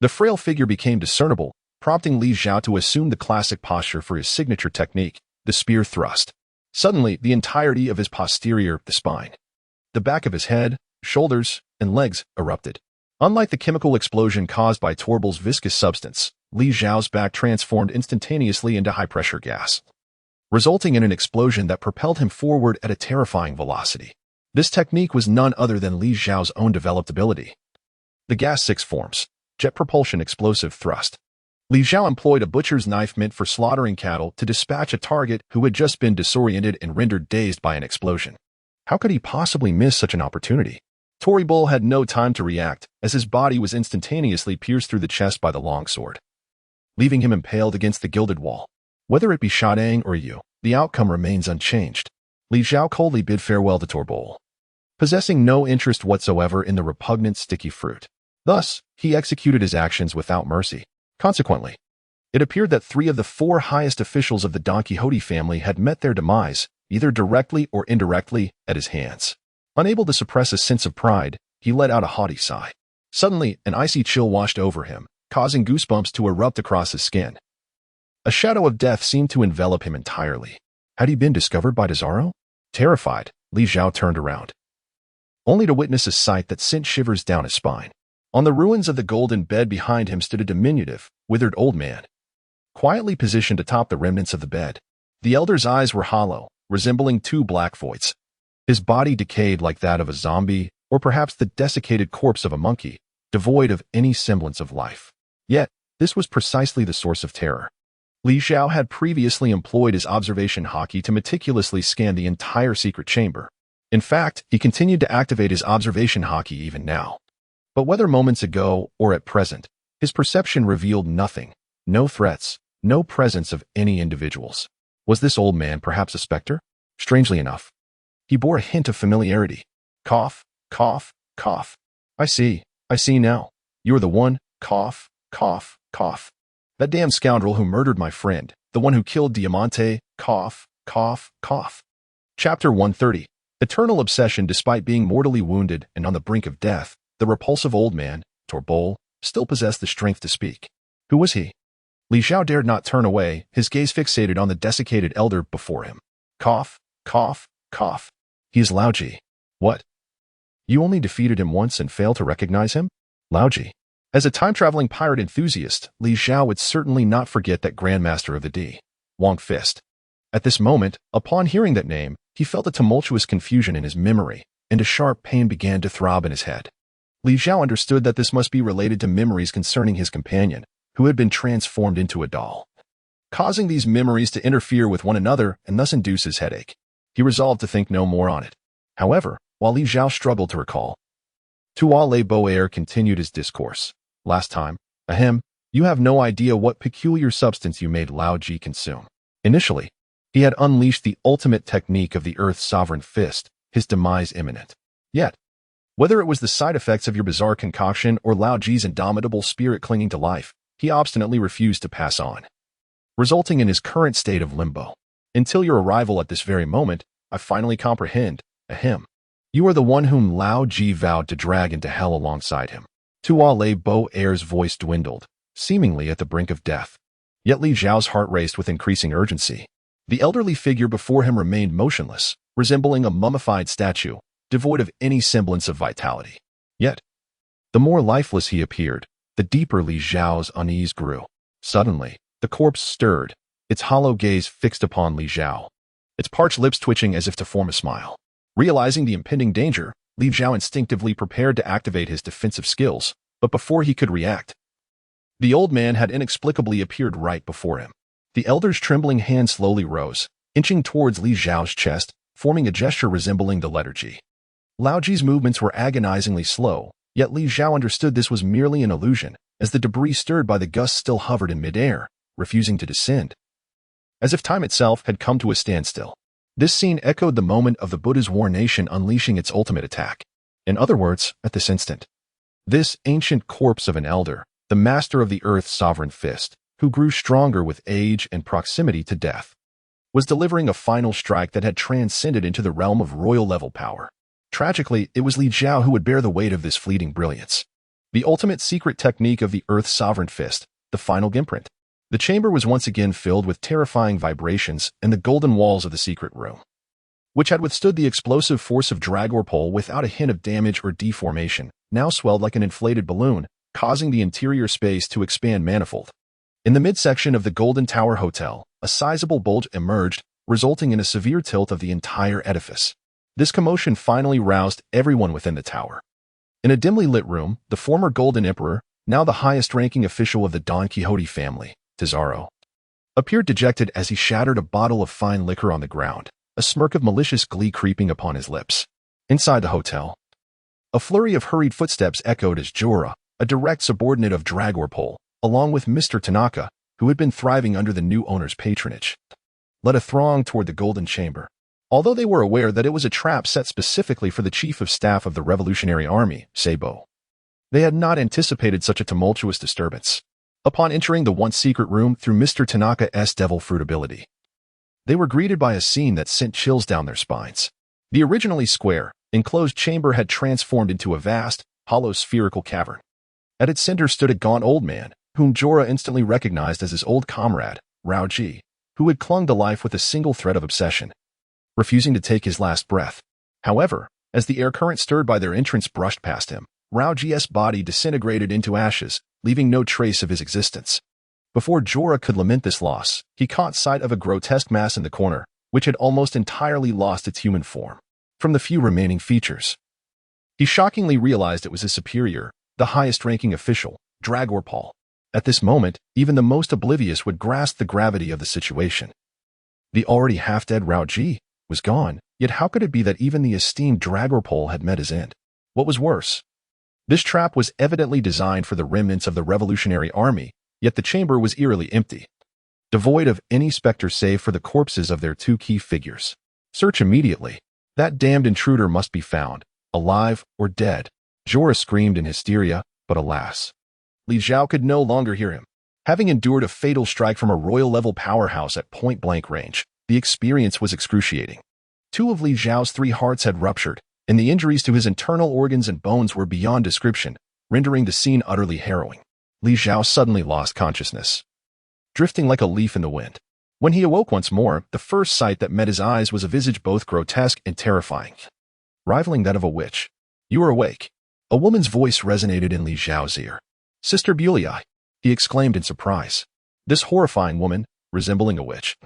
the frail figure became discernible, prompting Li Zhao to assume the classic posture for his signature technique, the spear thrust. Suddenly, the entirety of his posterior, the spine, the back of his head, shoulders, and legs erupted. Unlike the chemical explosion caused by Torbel's viscous substance, Li Zhao's back transformed instantaneously into high-pressure gas, resulting in an explosion that propelled him forward at a terrifying velocity. This technique was none other than Li Zhao's own developed ability. The gas 6 forms, jet propulsion explosive thrust. Li Zhao employed a butcher's knife meant for slaughtering cattle to dispatch a target who had just been disoriented and rendered dazed by an explosion. How could he possibly miss such an opportunity? Tori Bowl had no time to react, as his body was instantaneously pierced through the chest by the longsword, leaving him impaled against the gilded wall. Whether it be Shadang or Yu, the outcome remains unchanged. Li Zhao coldly bid farewell to Tori Bowl, possessing no interest whatsoever in the repugnant sticky fruit. Thus, he executed his actions without mercy. Consequently, it appeared that 3 of the 4 highest officials of the Don Quixote family had met their demise, either directly or indirectly, at his hands. Unable to suppress a sense of pride, he let out a haughty sigh. Suddenly, an icy chill washed over him, causing goosebumps to erupt across his skin. A shadow of death seemed to envelop him entirely. Had he been discovered by Zhao? Terrified, Li Zhao turned around, only to witness a sight that sent shivers down his spine. On the ruins of the golden bed behind him stood a diminutive, withered old man, quietly positioned atop the remnants of the bed. The elder's eyes were hollow, resembling 2 black voids. His body decayed like that of a zombie, or perhaps the desiccated corpse of a monkey, devoid of any semblance of life. Yet, this was precisely the source of terror. Li Zhao had previously employed his observation haki to meticulously scan the entire secret chamber. In fact, he continued to activate his observation haki even now. But whether moments ago or at present, his perception revealed nothing, no threats, no presence of any individuals. Was this old man perhaps a specter? Strangely enough, he bore a hint of familiarity. Cough, cough, cough. I see now. You're the one, cough, cough, cough. That damn scoundrel who murdered my friend, the one who killed Diamante, cough, cough, cough. Chapter 130. Eternal obsession. Despite being mortally wounded and on the brink of death, the repulsive old man, Tori Bowl, still possessed the strength to speak. Who was he? Li Zhao dared not turn away, his gaze fixated on the desiccated elder before him. Cough, cough, cough. He is Lao Ji. What? You only defeated him once and failed to recognize him? Lao Ji. As a time-traveling pirate enthusiast, Li Zhao would certainly not forget that Grandmaster of the D. Wong Fist. At this moment, upon hearing that name, he felt a tumultuous confusion in his memory, and a sharp pain began to throb in his head. Li Zhao understood that this must be related to memories concerning his companion, who had been transformed into a doll, causing these memories to interfere with one another and thus induce his headache. He resolved to think no more on it. However, while Li Zhao struggled to recall, Tua Le Boer continued his discourse. Last time, ahem, you have no idea what peculiar substance you made Lao Ji consume. Initially, he had unleashed the ultimate technique of the Earth's sovereign fist, his demise imminent. Yet, whether it was the side effects of your bizarre concoction or Lao Ji's indomitable spirit clinging to life, he obstinately refused to pass on, resulting in his current state of limbo. Until your arrival at this very moment, I finally comprehend, ahem. You are the one whom Lao Ji vowed to drag into hell alongside him. Tua Lei Bo Air's voice dwindled, seemingly at the brink of death. Yet Li Zhao's heart raced with increasing urgency. The elderly figure before him remained motionless, resembling a mummified statue, devoid of any semblance of vitality. Yet, the more lifeless he appeared, the deeper Li Zhao's unease grew. Suddenly, the corpse stirred, its hollow gaze fixed upon Li Zhao, its parched lips twitching as if to form a smile. Realizing the impending danger, Li Zhao instinctively prepared to activate his defensive skills, but before he could react, the old man had inexplicably appeared right before him. The elder's trembling hand slowly rose, inching towards Li Zhao's chest, forming a gesture resembling the letter G. Lao Ji's movements were agonizingly slow, yet Li Zhao understood this was merely an illusion, as the debris stirred by the gusts still hovered in midair, refusing to descend. As if time itself had come to a standstill. This scene echoed the moment of the Buddha's war nation unleashing its ultimate attack. In other words, at this instant, this ancient corpse of an elder, the master of the earth's sovereign fist, who grew stronger with age and proximity to death, was delivering a final strike that had transcended into the realm of royal-level power. Tragically, it was Li Zhao who would bear the weight of this fleeting brilliance. The ultimate secret technique of the earth's sovereign fist, the final imprint. The chamber was once again filled with terrifying vibrations and the golden walls of the secret room, which had withstood the explosive force of drag or pull without a hint of damage or deformation, now swelled like an inflated balloon, causing the interior space to expand manifold. In the midsection of the Golden Tower Hotel, a sizable bulge emerged, resulting in a severe tilt of the entire edifice. This commotion finally roused everyone within the tower. In a dimly lit room, the former Golden Emperor, now the highest-ranking official of the Don Quixote family, Zhao, appeared dejected as he shattered a bottle of fine liquor on the ground, a smirk of malicious glee creeping upon his lips. Inside the hotel, a flurry of hurried footsteps echoed as Jura, a direct subordinate of Dragorpol, along with Mr. Tanaka, who had been thriving under the new owner's patronage, led a throng toward the Golden Chamber. Although they were aware that it was a trap set specifically for the Chief of Staff of the Revolutionary Army, Sabo, they had not anticipated such a tumultuous disturbance. Upon entering the once secret room through Mr. Tanaka's devil fruit ability, they were greeted by a scene that sent chills down their spines. The originally square, enclosed chamber had transformed into a vast, hollow spherical cavern. At its center stood a gaunt old man, whom Jorah instantly recognized as his old comrade, Rao Ji, who had clung to life with a single thread of obsession, refusing to take his last breath. However, as the air current stirred by their entrance brushed past him, Rao Ji's body disintegrated into ashes, leaving no trace of his existence. Before Jorah could lament this loss, he caught sight of a grotesque mass in the corner, which had almost entirely lost its human form. From the few remaining features, he shockingly realized it was his superior, the highest-ranking official, Dragorpol. At this moment, even the most oblivious would grasp the gravity of the situation. The already half-dead Rao Ji was gone, yet how could it be that even the esteemed Dragorpol had met his end? What was worse? This trap was evidently designed for the remnants of the Revolutionary Army, yet the chamber was eerily empty, devoid of any specter save for the corpses of their two key figures. Search immediately. That damned intruder must be found, alive or dead. Jorah screamed in hysteria, but alas, Li Zhao could no longer hear him. Having endured a fatal strike from a royal-level powerhouse at point-blank range, the experience was excruciating. Two of Li Zhao's 3 hearts had ruptured, and the injuries to his internal organs and bones were beyond description, rendering the scene utterly harrowing. Li Zhao suddenly lost consciousness, drifting like a leaf in the wind. When he awoke once more, the first sight that met his eyes was a visage both grotesque and terrifying, rivaling that of a witch. "You are awake." A woman's voice resonated in Li Zhao's ear. "Sister Bulei," he exclaimed in surprise. This horrifying woman, resembling a witch,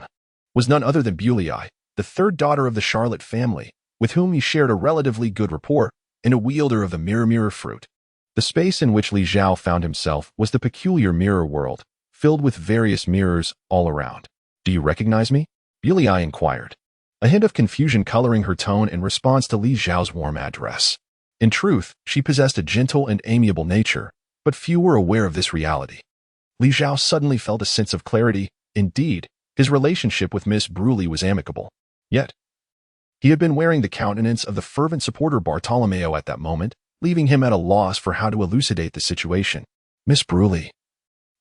was none other than Bulei, the third daughter of the Charlotte family, with whom he shared a relatively good rapport, and a wielder of the mirror fruit. The space in which Li Zhao found himself was the peculiar mirror world, filled with various mirrors all around. "Do you recognize me?" Bulei inquired, a hint of confusion coloring her tone in response to Li Zhao's warm address. In truth, she possessed a gentle and amiable nature, but few were aware of this reality. Li Zhao suddenly felt a sense of clarity. Indeed, his relationship with Miss Bruley was amicable. Yet, he had been wearing the countenance of the fervent supporter Bartolomeo at that moment, leaving him at a loss for how to elucidate the situation. "Miss Bruley."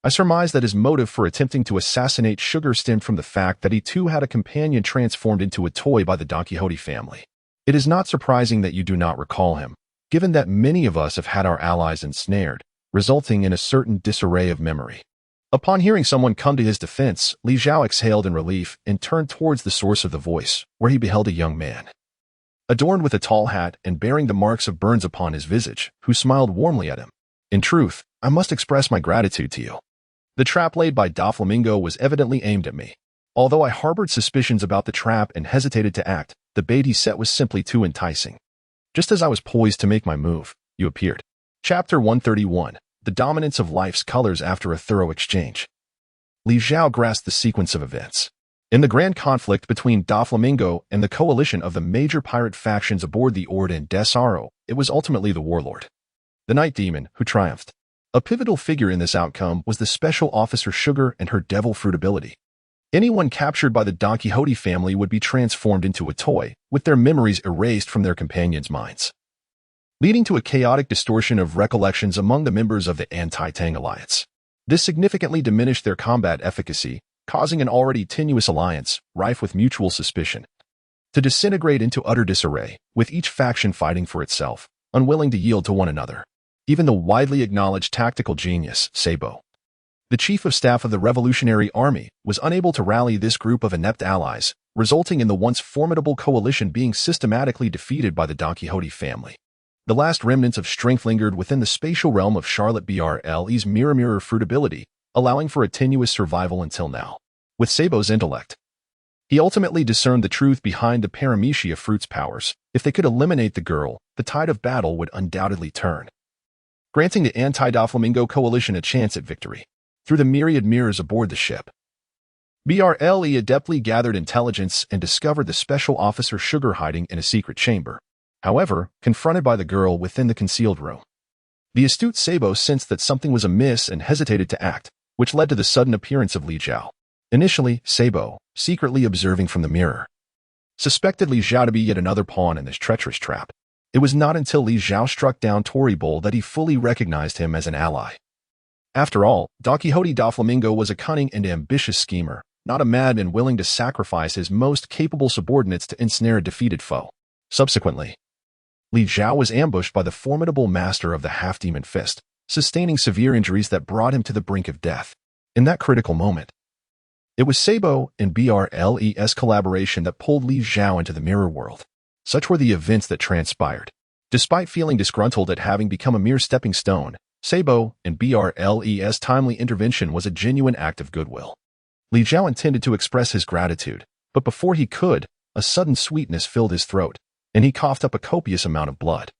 I surmised that his motive for attempting to assassinate Sugar stemmed from the fact that he too had a companion transformed into a toy by the Don Quixote family. It is not surprising that you do not recall him, given that many of us have had our allies ensnared, resulting in a certain disarray of memory. Upon hearing someone come to his defense, Li Zhao exhaled in relief and turned towards the source of the voice, where he beheld a young man, adorned with a tall hat and bearing the marks of burns upon his visage, who smiled warmly at him. In truth, I must express my gratitude to you. The trap laid by Doflamingo was evidently aimed at me. Although I harbored suspicions about the trap and hesitated to act, the bait he set was simply too enticing. Just as I was poised to make my move, you appeared. Chapter 131. The Dominance of Life's Colors After a Thorough Exchange. Li Zhao grasped the sequence of events. In the grand conflict between Doflamingo and the coalition of the major pirate factions aboard the Orden des Aro, it was ultimately the warlord, the Night Demon, who triumphed. A pivotal figure in this outcome was the Special Officer Sugar and her devil fruit ability. Anyone captured by the Don Quixote family would be transformed into a toy, with their memories erased from their companions' minds, leading to a chaotic distortion of recollections among the members of the Anti-Tang Alliance. This significantly diminished their combat efficacy, causing an already tenuous alliance, rife with mutual suspicion, to disintegrate into utter disarray, with each faction fighting for itself, unwilling to yield to one another. Even the widely acknowledged tactical genius, Zhao, the chief of staff of the Revolutionary Army, was unable to rally this group of inept allies, resulting in the once formidable coalition being systematically defeated by the Don Quixote family. The last remnants of strength lingered within the spatial realm of Charlotte Bre's mirror fruit ability, allowing for a tenuous survival until now. With Zhao's intellect, he ultimately discerned the truth behind the paramecia fruit's powers. If they could eliminate the girl, the tide of battle would undoubtedly turn, granting the anti-Doflamingo coalition a chance at victory. Through the myriad mirrors aboard the ship, BRLE adeptly gathered intelligence and discovered the Special Officer Sugar hiding in a secret chamber. However, confronted by the girl within the concealed room, the astute Zhao sensed that something was amiss and hesitated to act, which led to the sudden appearance of Li Zhao. Initially, Zhao, secretly observing from the mirror, suspected Li Zhao to be yet another pawn in this treacherous trap. It was not until Li Zhao struck down Toribol that he fully recognized him as an ally. After all, Don Quixote Doflamingo was a cunning and ambitious schemer, not a madman willing to sacrifice his most capable subordinates to ensnare a defeated foe. Subsequently, Li Zhao was ambushed by the formidable master of the half-demon fist, sustaining severe injuries that brought him to the brink of death. In that critical moment, it was Zhao and BRLE's collaboration that pulled Li Zhao into the mirror world. Such were the events that transpired. Despite feeling disgruntled at having become a mere stepping stone, Zhao and BRLE's timely intervention was a genuine act of goodwill. Li Zhao intended to express his gratitude, but before he could, a sudden sweetness filled his throat, and he coughed up a copious amount of blood.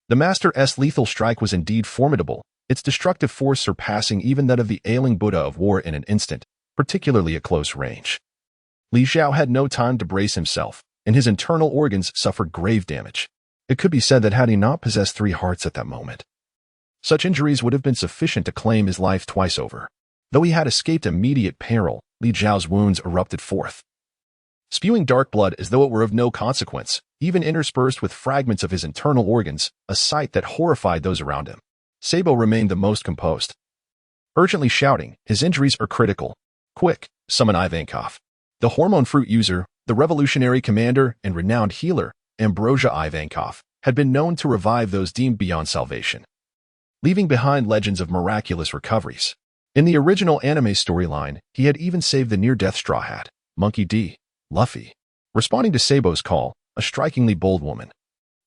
The Master's lethal strike was indeed formidable, its destructive force surpassing even that of the ailing Buddha of war in an instant, particularly at close range. Li Zhao had no time to brace himself, and his internal organs suffered grave damage. It could be said that had he not possessed 3 hearts at that moment, such injuries would have been sufficient to claim his life twice over. Though he had escaped immediate peril, Li Zhao's wounds erupted forth, spewing dark blood as though it were of no consequence, even interspersed with fragments of his internal organs, a sight that horrified those around him. Zhao remained the most composed, urgently shouting, "His injuries are critical. Quick, summon Ivankov." The hormone fruit user, the revolutionary commander and renowned healer, Ambrosia Ivankov, had been known to revive those deemed beyond salvation, leaving behind legends of miraculous recoveries. In the original anime storyline, he had even saved the near-death Straw Hat, Monkey D. Luffy. Responding to Zhao's call, a strikingly bold woman,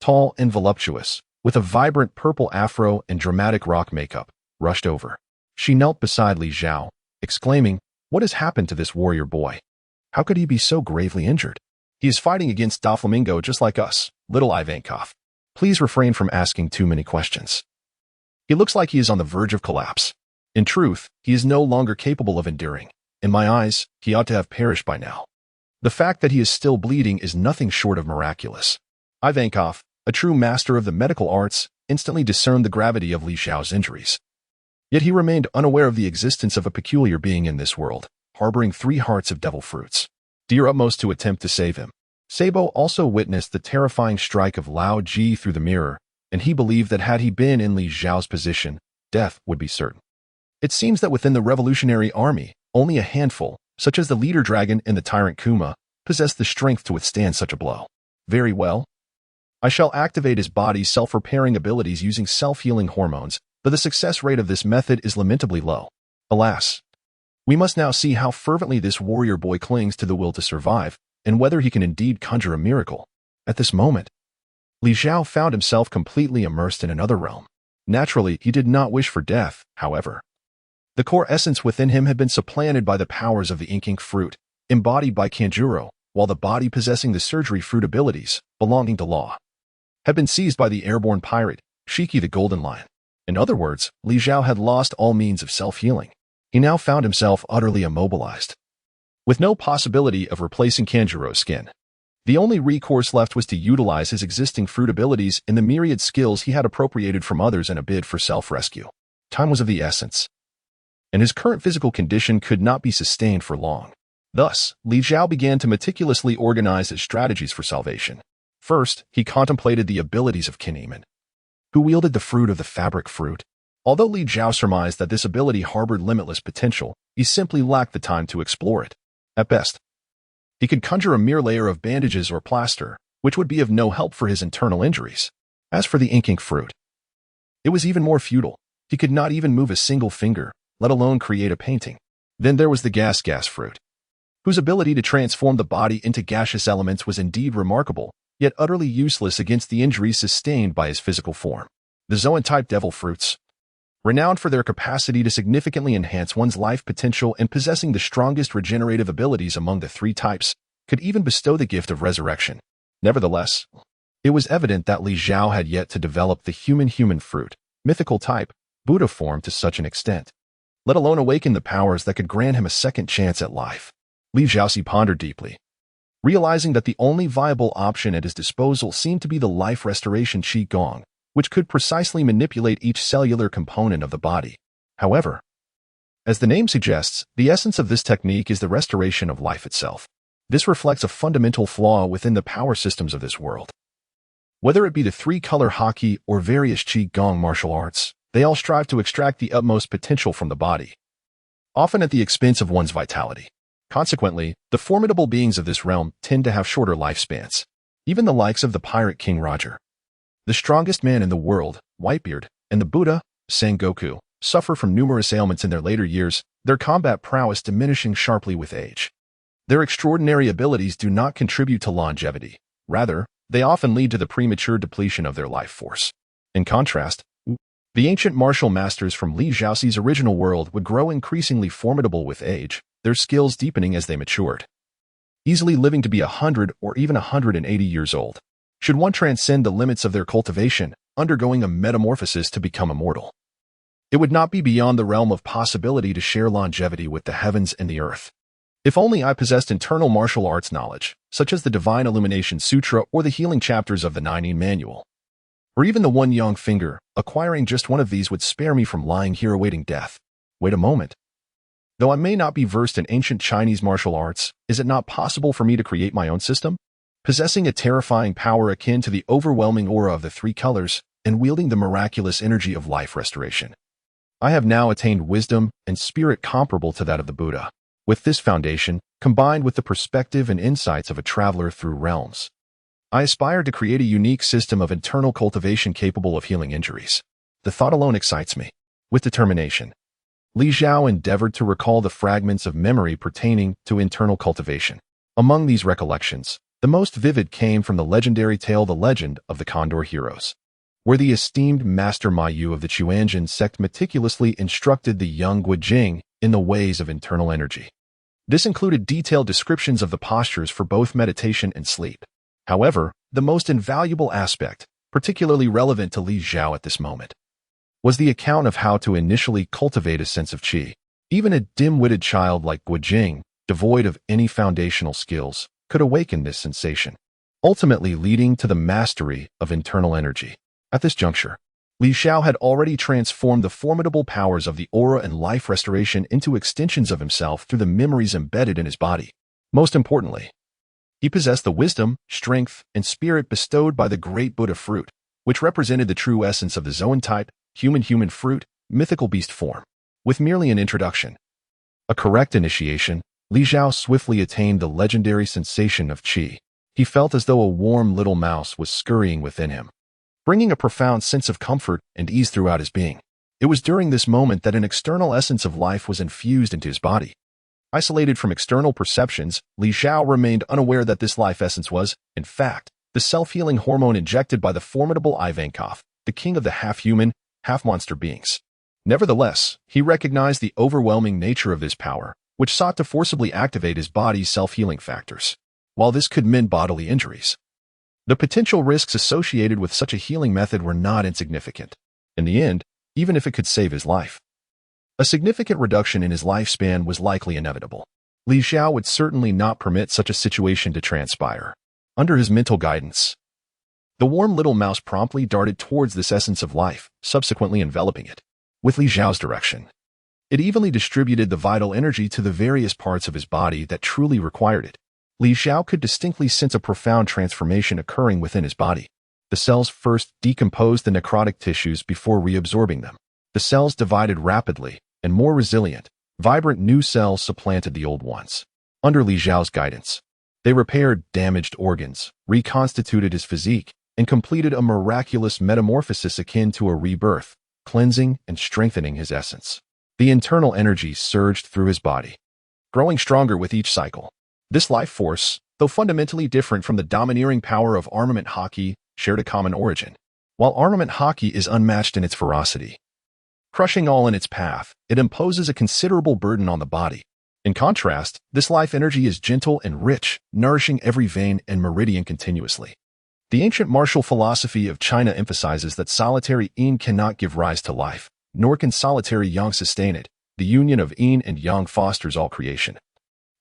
tall and voluptuous, with a vibrant purple afro and dramatic rock makeup, rushed over. She knelt beside Li Zhao, exclaiming, "What has happened to this warrior boy? How could he be so gravely injured? He is fighting against Doflamingo just like us, little Ivankov. Please refrain from asking too many questions. He looks like he is on the verge of collapse. In truth, he is no longer capable of enduring. In my eyes, he ought to have perished by now. The fact that he is still bleeding is nothing short of miraculous." Ivankov, a true master of the medical arts, instantly discerned the gravity of Li Zhao's injuries. Yet he remained unaware of the existence of a peculiar being in this world, harboring 3 hearts of devil fruits, dear utmost to attempt to save him. Zhao also witnessed the terrifying strike of Lao Ji through the mirror, and he believed that had he been in Li Zhao's position, death would be certain. It seems that within the Revolutionary Army, only a handful, such as the leader dragon and the tyrant Kuma, possessed the strength to withstand such a blow. Very well. I shall activate his body's self-repairing abilities using self-healing hormones, but the success rate of this method is lamentably low. Alas. We must now see how fervently this warrior boy clings to the will to survive, and whether he can indeed conjure a miracle. At this moment, Li Zhao found himself completely immersed in another realm. Naturally, he did not wish for death, however. The core essence within him had been supplanted by the powers of the inking fruit, embodied by Kanjuro, while the body possessing the surgery fruit abilities, belonging to Law, had been seized by the airborne pirate, Shiki the Golden Lion. In other words, Li Zhao had lost all means of self-healing. He now found himself utterly immobilized, with no possibility of replacing Kanjuro's skin. The only recourse left was to utilize his existing fruit abilities in the myriad skills he had appropriated from others in a bid for self-rescue. Time was of the essence, and his current physical condition could not be sustained for long. Thus, Li Zhao began to meticulously organize his strategies for salvation. First, he contemplated the abilities of Kinemon, who wielded the fruit of the fabric fruit. Although Li Zhao surmised that this ability harbored limitless potential, he simply lacked the time to explore it. At best, he could conjure a mere layer of bandages or plaster, which would be of no help for his internal injuries. As for the inking fruit, it was even more futile. He could not even move a single finger, let alone create a painting. Then there was the gas fruit, whose ability to transform the body into gaseous elements was indeed remarkable, yet utterly useless against the injuries sustained by his physical form. The Zoan-type devil fruits, renowned for their capacity to significantly enhance one's life potential and possessing the strongest regenerative abilities among the three types, could even bestow the gift of resurrection. Nevertheless, it was evident that Li Zhao had yet to develop the human fruit, mythical type, Buddha form to such an extent, let alone awaken the powers that could grant him a second chance at life. Li Zhaoxi pondered deeply, realizing that the only viable option at his disposal seemed to be the life restoration Qi Gong, which could precisely manipulate each cellular component of the body. However, as the name suggests, the essence of this technique is the restoration of life itself. This reflects a fundamental flaw within the power systems of this world. Whether it be the three-color Haki or various Qi Gong martial arts, they all strive to extract the utmost potential from the body, often at the expense of one's vitality. Consequently, the formidable beings of this realm tend to have shorter lifespans. Even the likes of the pirate King Roger, the strongest man in the world, Whitebeard, and the Buddha, Sengoku, suffer from numerous ailments in their later years, their combat prowess diminishing sharply with age. Their extraordinary abilities do not contribute to longevity. Rather, they often lead to the premature depletion of their life force. In contrast, the ancient martial masters from Li Zhaoxi's original world would grow increasingly formidable with age, their skills deepening as they matured, easily living to be 100 or even 180 years old. Should one transcend the limits of their cultivation, undergoing a metamorphosis to become immortal, it would not be beyond the realm of possibility to share longevity with the heavens and the earth. If only I possessed internal martial arts knowledge, such as the Divine Illumination Sutra or the healing chapters of the Nine Manual, or even the One Yang Finger, acquiring just one of these would spare me from lying here awaiting death. Wait a moment. Though I may not be versed in ancient Chinese martial arts, is it not possible for me to create my own system? Possessing a terrifying power akin to the overwhelming aura of the three colors and wielding the miraculous energy of life restoration, I have now attained wisdom and spirit comparable to that of the Buddha. With this foundation, combined with the perspective and insights of a traveler through realms, I aspire to create a unique system of internal cultivation capable of healing injuries. The thought alone excites me. With determination, Li Zhao endeavored to recall the fragments of memory pertaining to internal cultivation. Among these recollections, the most vivid came from the legendary tale The Legend of the Condor Heroes, where the esteemed Master Ma Yu of the Chuanjin sect meticulously instructed the young Guijing in the ways of internal energy. This included detailed descriptions of the postures for both meditation and sleep. However, the most invaluable aspect, particularly relevant to Li Zhao at this moment, was the account of how to initially cultivate a sense of qi. Even a dim-witted child like Guijing, devoid of any foundational skills, could awaken this sensation, ultimately leading to the mastery of internal energy. At this juncture, Li Zhao had already transformed the formidable powers of the aura and life restoration into extensions of himself through the memories embedded in his body. Most importantly, he possessed the wisdom, strength, and spirit bestowed by the great Buddha fruit, which represented the true essence of the Zoan type, human fruit, mythical beast form. With merely an introduction, a correct initiation, Li Zhao swiftly attained the legendary sensation of qi. He felt as though a warm little mouse was scurrying within him, bringing a profound sense of comfort and ease throughout his being. It was during this moment that an external essence of life was infused into his body. Isolated from external perceptions, Li Zhao remained unaware that this life essence was, in fact, the self-healing hormone injected by the formidable Ivankov, the king of the half-human, half-monster beings. Nevertheless, he recognized the overwhelming nature of this power, which sought to forcibly activate his body's self-healing factors. While this could mend bodily injuries, the potential risks associated with such a healing method were not insignificant. In the end, even if it could save his life, a significant reduction in his lifespan was likely inevitable. Li Zhao would certainly not permit such a situation to transpire. Under his mental guidance, the warm little mouse promptly darted towards this essence of life, subsequently enveloping it. With Li Zhao's direction, it evenly distributed the vital energy to the various parts of his body that truly required it. Li Zhao could distinctly sense a profound transformation occurring within his body. The cells first decomposed the necrotic tissues before reabsorbing them. The cells divided rapidly, and more resilient, vibrant new cells supplanted the old ones. Under Li Zhao's guidance, they repaired damaged organs, reconstituted his physique, and completed a miraculous metamorphosis akin to a rebirth, cleansing and strengthening his essence. The internal energy surged through his body, growing stronger with each cycle. This life force, though fundamentally different from the domineering power of armament haki, shared a common origin. While armament haki is unmatched in its ferocity, crushing all in its path, it imposes a considerable burden on the body. In contrast, this life energy is gentle and rich, nourishing every vein and meridian continuously. The ancient martial philosophy of China emphasizes that solitary yin cannot give rise to life, nor can solitary yang sustain it. The union of yin and yang fosters all creation,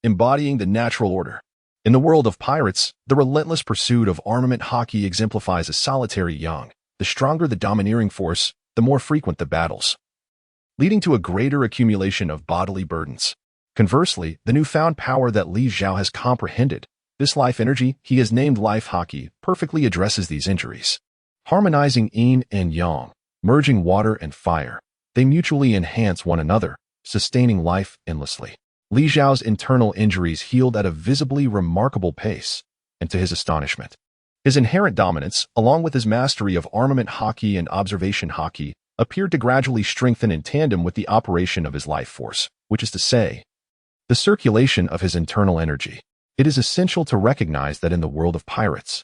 embodying the natural order. In the world of pirates, the relentless pursuit of armament haki exemplifies a solitary yang. The stronger the domineering force, the more frequent the battles, leading to a greater accumulation of bodily burdens. Conversely, the newfound power that Li Zhao has comprehended, this life energy he has named life haki, perfectly addresses these injuries. Harmonizing yin and yang, merging water and fire, they mutually enhance one another, sustaining life endlessly. Li Zhao's internal injuries healed at a visibly remarkable pace, and to his astonishment, his inherent dominance, along with his mastery of armament haki and observation haki, appeared to gradually strengthen in tandem with the operation of his life force, which is to say, the circulation of his internal energy. It is essential to recognize that in the world of pirates,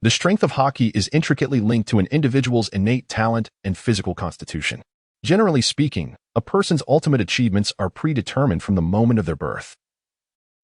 the strength of haki is intricately linked to an individual's innate talent and physical constitution. Generally speaking, a person's ultimate achievements are predetermined from the moment of their birth.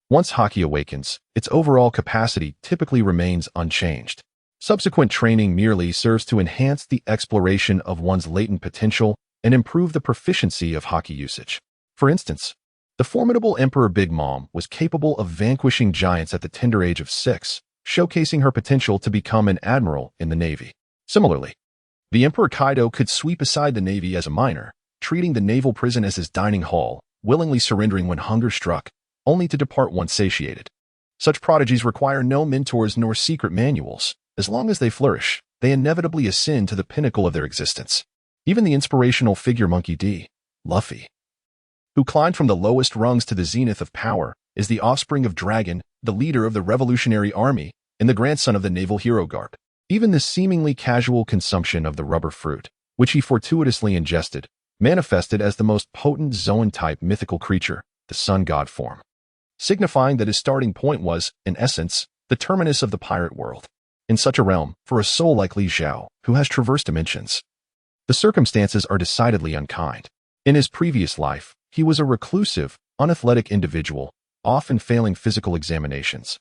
Once haki awakens, its overall capacity typically remains unchanged. Subsequent training merely serves to enhance the exploration of one's latent potential and improve the proficiency of haki usage. For instance, the formidable Emperor Big Mom was capable of vanquishing giants at the tender age of 6, showcasing her potential to become an admiral in the Navy. Similarly, the Emperor Kaido could sweep aside the Navy as a minor, treating the naval prison as his dining hall, willingly surrendering when hunger struck, only to depart once satiated. Such prodigies require no mentors nor secret manuals. As long as they flourish, they inevitably ascend to the pinnacle of their existence. Even the inspirational figure Monkey D. Luffy, who climbed from the lowest rungs to the zenith of power, is the offspring of Dragon, the leader of the Revolutionary Army, and the grandson of the naval hero Garp. Even the seemingly casual consumption of the rubber fruit, which he fortuitously ingested, manifested as the most potent Zoan-type mythical creature, the sun god form, signifying that his starting point was, in essence, the terminus of the pirate world. In such a realm, for a soul like Li Zhao, who has traversed dimensions, the circumstances are decidedly unkind. In his previous life, he was a reclusive, unathletic individual, often failing physical examinations.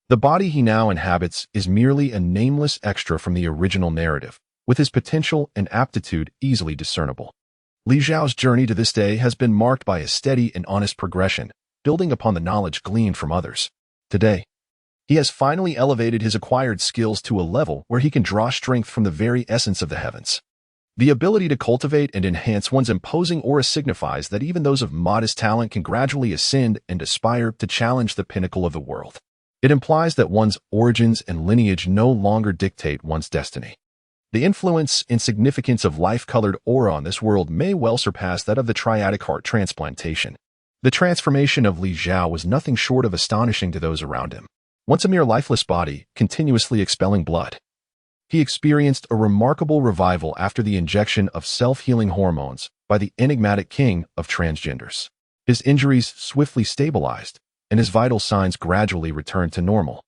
The body he now inhabits is merely a nameless extra from the original narrative, with his potential and aptitude easily discernible. Li Zhao's journey to this day has been marked by a steady and honest progression, building upon the knowledge gleaned from others. Today, he has finally elevated his acquired skills to a level where he can draw strength from the very essence of the heavens. The ability to cultivate and enhance one's imposing aura signifies that even those of modest talent can gradually ascend and aspire to challenge the pinnacle of the world. It implies that one's origins and lineage no longer dictate one's destiny. The influence and significance of life-colored aura on this world may well surpass that of the triadic heart transplantation. The transformation of Li Zhao was nothing short of astonishing to those around him. once a mere lifeless body, continuously expelling blood. He experienced a remarkable revival after the injection of self-healing hormones by the enigmatic king of transgenders. His injuries swiftly stabilized, and his vital signs gradually returned to normal.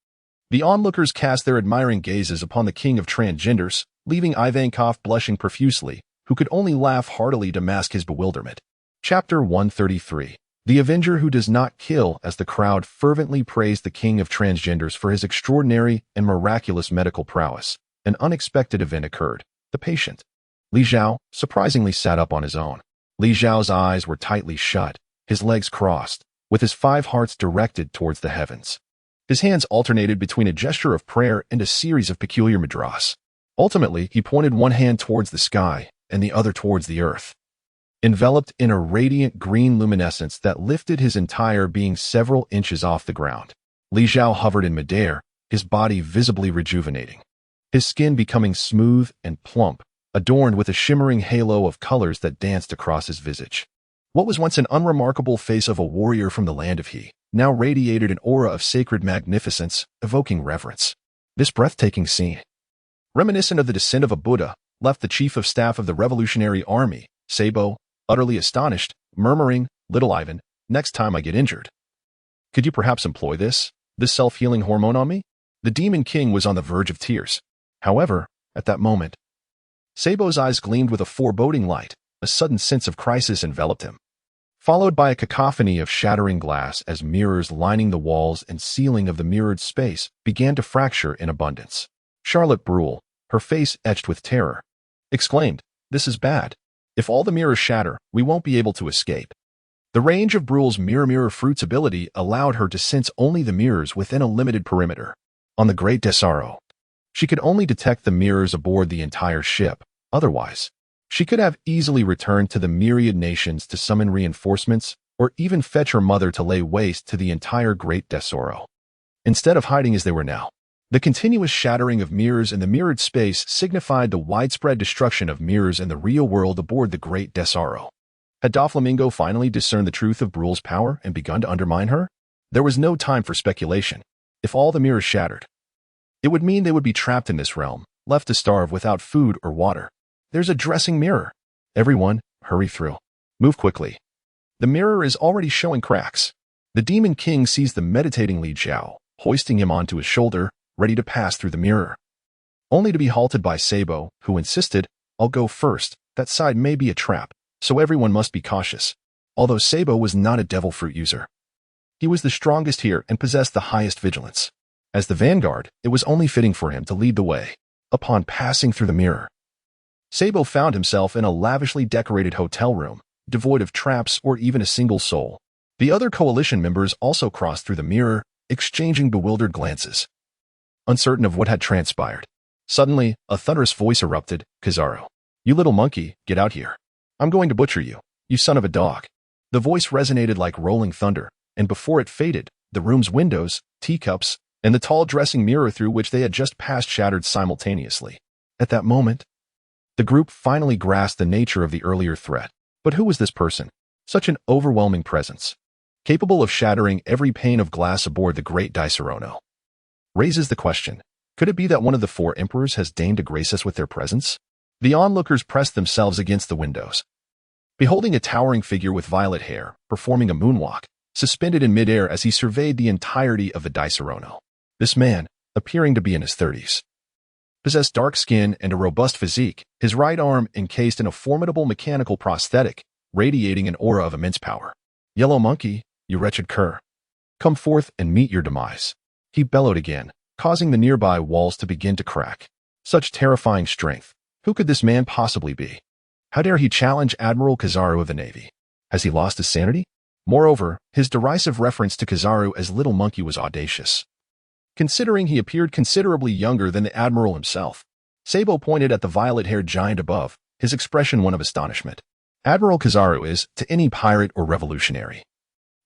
The onlookers cast their admiring gazes upon the king of transgenders, leaving Ivankov blushing profusely, who could only laugh heartily to mask his bewilderment. Chapter 133. The Avenger Who Does Not Kill. As the crowd fervently praised the king of transgenders for his extraordinary and miraculous medical prowess, an unexpected event occurred. The patient, Li Zhao, surprisingly sat up on his own. Li Zhao's eyes were tightly shut, his legs crossed, with his 5 hearts directed towards the heavens. His hands alternated between a gesture of prayer and a series of peculiar mudras. Ultimately, he pointed one hand towards the sky and the other towards the earth. Enveloped in a radiant green luminescence that lifted his entire being several inches off the ground, Li Zhao hovered in midair, his body visibly rejuvenating. His skin becoming smooth and plump, adorned with a shimmering halo of colors that danced across his visage. What was once an unremarkable face of a warrior from the land of He, now radiated an aura of sacred magnificence, evoking reverence. This breathtaking scene, reminiscent of the descent of a Buddha, left the chief of staff of the Revolutionary Army, Zhao, utterly astonished, murmuring, "Little Ivan, next time I get injured, could you perhaps employ this self-healing hormone on me?" The Demon King was on the verge of tears. However, at that moment, Zhao's eyes gleamed with a foreboding light. A sudden sense of crisis enveloped him, followed by a cacophony of shattering glass as mirrors lining the walls and ceiling of the mirrored space began to fracture in abundance. Charlotte Brule, her face etched with terror, exclaimed, "This is bad. If all the mirrors shatter, we won't be able to escape." The range of Brule's Mirror Fruit's ability allowed her to sense only the mirrors within a limited perimeter. On the Great Desaro, she could only detect the mirrors aboard the entire ship. Otherwise, she could have easily returned to the myriad nations to summon reinforcements or even fetch her mother to lay waste to the entire Great Desaro. Instead of hiding as they were now, the continuous shattering of mirrors in the mirrored space signified the widespread destruction of mirrors in the real world aboard the Great Desaro. Had Doflamingo finally discerned the truth of Brule's power and begun to undermine her? There was no time for speculation. If all the mirrors shattered, it would mean they would be trapped in this realm, left to starve without food or water. There's a dressing mirror. Everyone, hurry through. Move quickly. The mirror is already showing cracks. The Demon King sees the meditating Li Zhao, hoisting him onto his shoulder, ready to pass through the mirror. Only to be halted by Zhao, who insisted, "I'll go first. That side may be a trap, so everyone must be cautious." Although Zhao was not a devil fruit user, he was the strongest here and possessed the highest vigilance. As the vanguard, it was only fitting for him to lead the way. Upon passing through the mirror, Zhao found himself in a lavishly decorated hotel room, devoid of traps or even a single soul. The other coalition members also crossed through the mirror, exchanging bewildered glances, uncertain of what had transpired. Suddenly, a thunderous voice erupted, "Kizaru, you little monkey, get out here. I'm going to butcher you, you son of a dog." The voice resonated like rolling thunder, and before it faded, the room's windows, teacups, and the tall dressing mirror through which they had just passed shattered simultaneously. At that moment, the group finally grasped the nature of the earlier threat. But who was this person? Such an overwhelming presence, capable of shattering every pane of glass aboard the Great Dicerono. Raises the question, could it be that one of the 4 emperors has deigned to grace us with their presence? The onlookers pressed themselves against the windows, beholding a towering figure with violet hair, performing a moonwalk, suspended in midair as he surveyed the entirety of the Dicerono. This man, appearing to be in his 30s, possessed dark skin and a robust physique, his right arm encased in a formidable mechanical prosthetic, radiating an aura of immense power. "Yellow monkey, you wretched cur. Come forth and meet your demise," he bellowed again, causing the nearby walls to begin to crack. Such terrifying strength. Who could this man possibly be? How dare he challenge Admiral Kizaru of the Navy? Has he lost his sanity? Moreover, his derisive reference to Kizaru as Little Monkey was audacious, considering he appeared considerably younger than the Admiral himself. Zhao pointed at the violet-haired giant above, his expression one of astonishment. Admiral Kizaru is, to any pirate or revolutionary,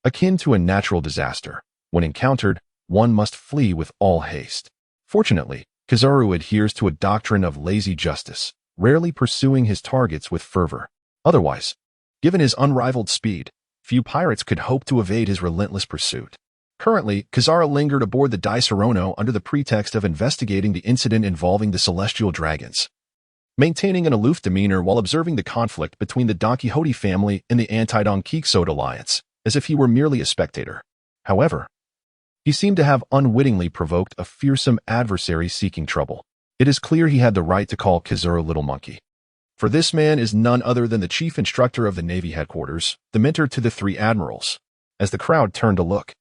akin to a natural disaster. When encountered, one must flee with all haste. Fortunately, Kizaru adheres to a doctrine of lazy justice, rarely pursuing his targets with fervor. Otherwise, given his unrivaled speed, few pirates could hope to evade his relentless pursuit. Currently, Kizaru lingered aboard the Daisarono under the pretext of investigating the incident involving the celestial dragons, maintaining an aloof demeanor while observing the conflict between the Don Quixote family and the anti-Don Quixote alliance, as if he were merely a spectator. However, he seemed to have unwittingly provoked a fearsome adversary seeking trouble. It is clear he had the right to call Kizaru Little Monkey. For this man is none other than the chief instructor of the Navy headquarters, the mentor to the three admirals. As the crowd turned to look,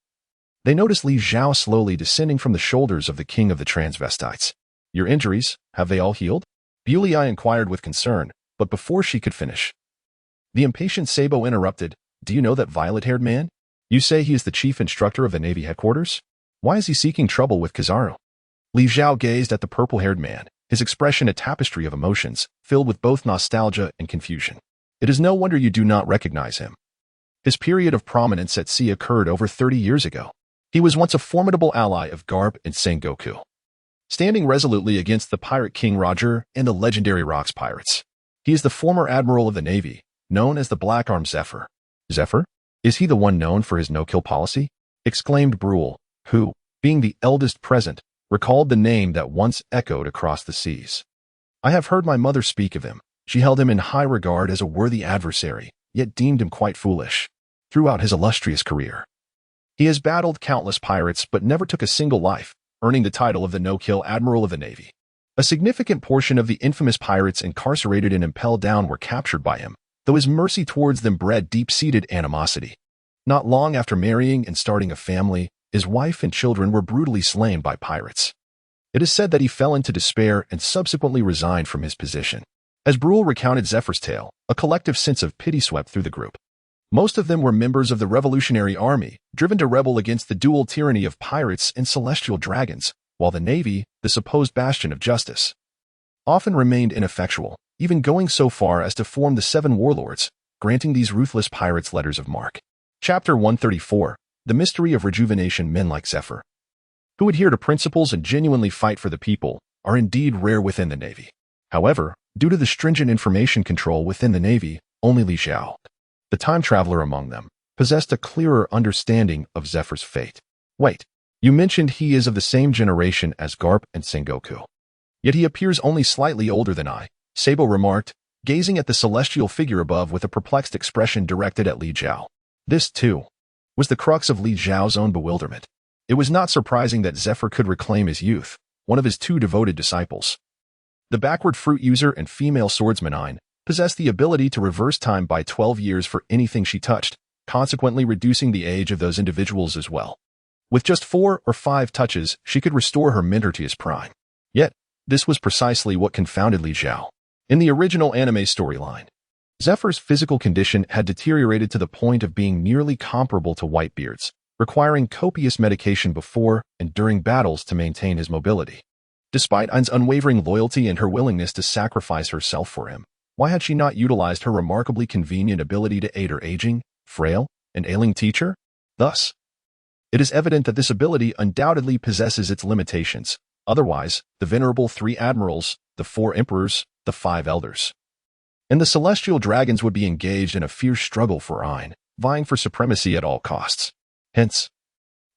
they noticed Li Zhao slowly descending from the shoulders of the king of the transvestites. Your injuries, have they all healed? Bulei inquired with concern, but before she could finish, the impatient Sabo interrupted. Do you know that violet-haired man? You say he is the chief instructor of the Navy headquarters? Why is he seeking trouble with Kizaru? Li Zhao gazed at the purple-haired man, his expression a tapestry of emotions, filled with both nostalgia and confusion. It is no wonder you do not recognize him. His period of prominence at sea occurred over 30 years ago. He was once a formidable ally of Garp and Sengoku, standing resolutely against the pirate King Roger and the legendary Rocks pirates. He is the former admiral of the Navy, known as the Black Arm Zephyr. Zephyr? Is he the one known for his no-kill policy? Exclaimed Brule, who, being the eldest present, recalled the name that once echoed across the seas. I have heard my mother speak of him. She held him in high regard as a worthy adversary, yet deemed him quite foolish. Throughout his illustrious career, he has battled countless pirates but never took a single life, earning the title of the no-kill Admiral of the Navy. A significant portion of the infamous pirates incarcerated in Impel Down were captured by him, though his mercy towards them bred deep-seated animosity. Not long after marrying and starting a family, his wife and children were brutally slain by pirates. It is said that he fell into despair and subsequently resigned from his position. As Brule recounted Zephyr's tale, a collective sense of pity swept through the group. Most of them were members of the Revolutionary Army, driven to rebel against the dual tyranny of pirates and celestial dragons, while the Navy, the supposed bastion of justice, often remained ineffectual, even going so far as to form the Seven Warlords, granting these ruthless pirates letters of marque. Chapter 134, The Mystery of Rejuvenation. Men like Zephyr, who adhere to principles and genuinely fight for the people, are indeed rare within the Navy. However, due to the stringent information control within the Navy, only Li Zhao, the time traveler among them, possessed a clearer understanding of Zephyr's fate. Wait, you mentioned he is of the same generation as Garp and Sengoku. Yet he appears only slightly older than I, Sabo remarked, gazing at the celestial figure above with a perplexed expression directed at Li Zhao. This, too, was the crux of Li Zhao's own bewilderment. It was not surprising that Zephyr could reclaim his youth, one of his two devoted disciples. The backward fruit user and female swordsman Ain possessed the ability to reverse time by 12 years for anything she touched, consequently reducing the age of those individuals as well. With just 4 or 5 touches, she could restore her mentor to his prime. Yet, this was precisely what confounded Li Zhao. In the original anime storyline, Zephyr's physical condition had deteriorated to the point of being nearly comparable to Whitebeard's, requiring copious medication before and during battles to maintain his mobility. Despite Ain's unwavering loyalty and her willingness to sacrifice herself for him, why had she not utilized her remarkably convenient ability to aid her aging, frail, and ailing teacher? Thus, it is evident that this ability undoubtedly possesses its limitations. Otherwise, the venerable 3 admirals, the 4 emperors, the 5 elders, and the celestial dragons would be engaged in a fierce struggle for Ain, vying for supremacy at all costs. Hence,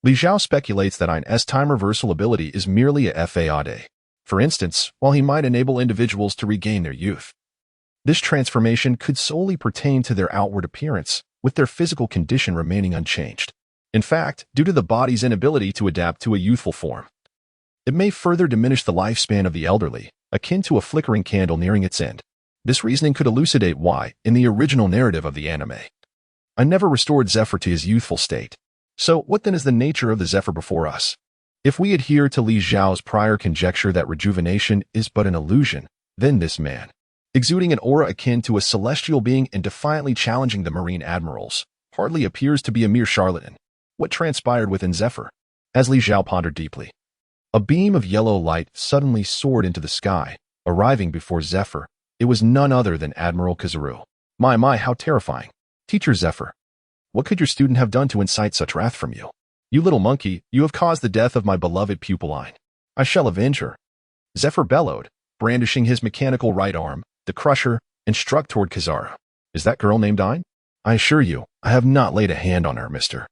Li Zhao speculates that Ain's time reversal ability is merely a fade. For instance, while he might enable individuals to regain their youth, this transformation could solely pertain to their outward appearance, with their physical condition remaining unchanged. In fact, due to the body's inability to adapt to a youthful form, it may further diminish the lifespan of the elderly, akin to a flickering candle nearing its end. This reasoning could elucidate why, in the original narrative of the anime, I never restored Zephyr to his youthful state. So, what then is the nature of the Zephyr before us? If we adhere to Li Zhao's prior conjecture that rejuvenation is but an illusion, then this man, exuding an aura akin to a celestial being and defiantly challenging the marine admirals, hardly appears to be a mere charlatan. What transpired within Zephyr? As Li Zhao pondered deeply, a beam of yellow light suddenly soared into the sky, arriving before Zephyr. It was none other than Admiral Kizaru. My, how terrifying. Teacher Zephyr, what could your student have done to incite such wrath from you? You little monkey, you have caused the death of my beloved pupil Ain. I shall avenge her. Zephyr bellowed, brandishing his mechanical right arm, the crusher, and struck toward Kizaru. Is that girl named Ain? I assure you, I have not laid a hand on her, mister.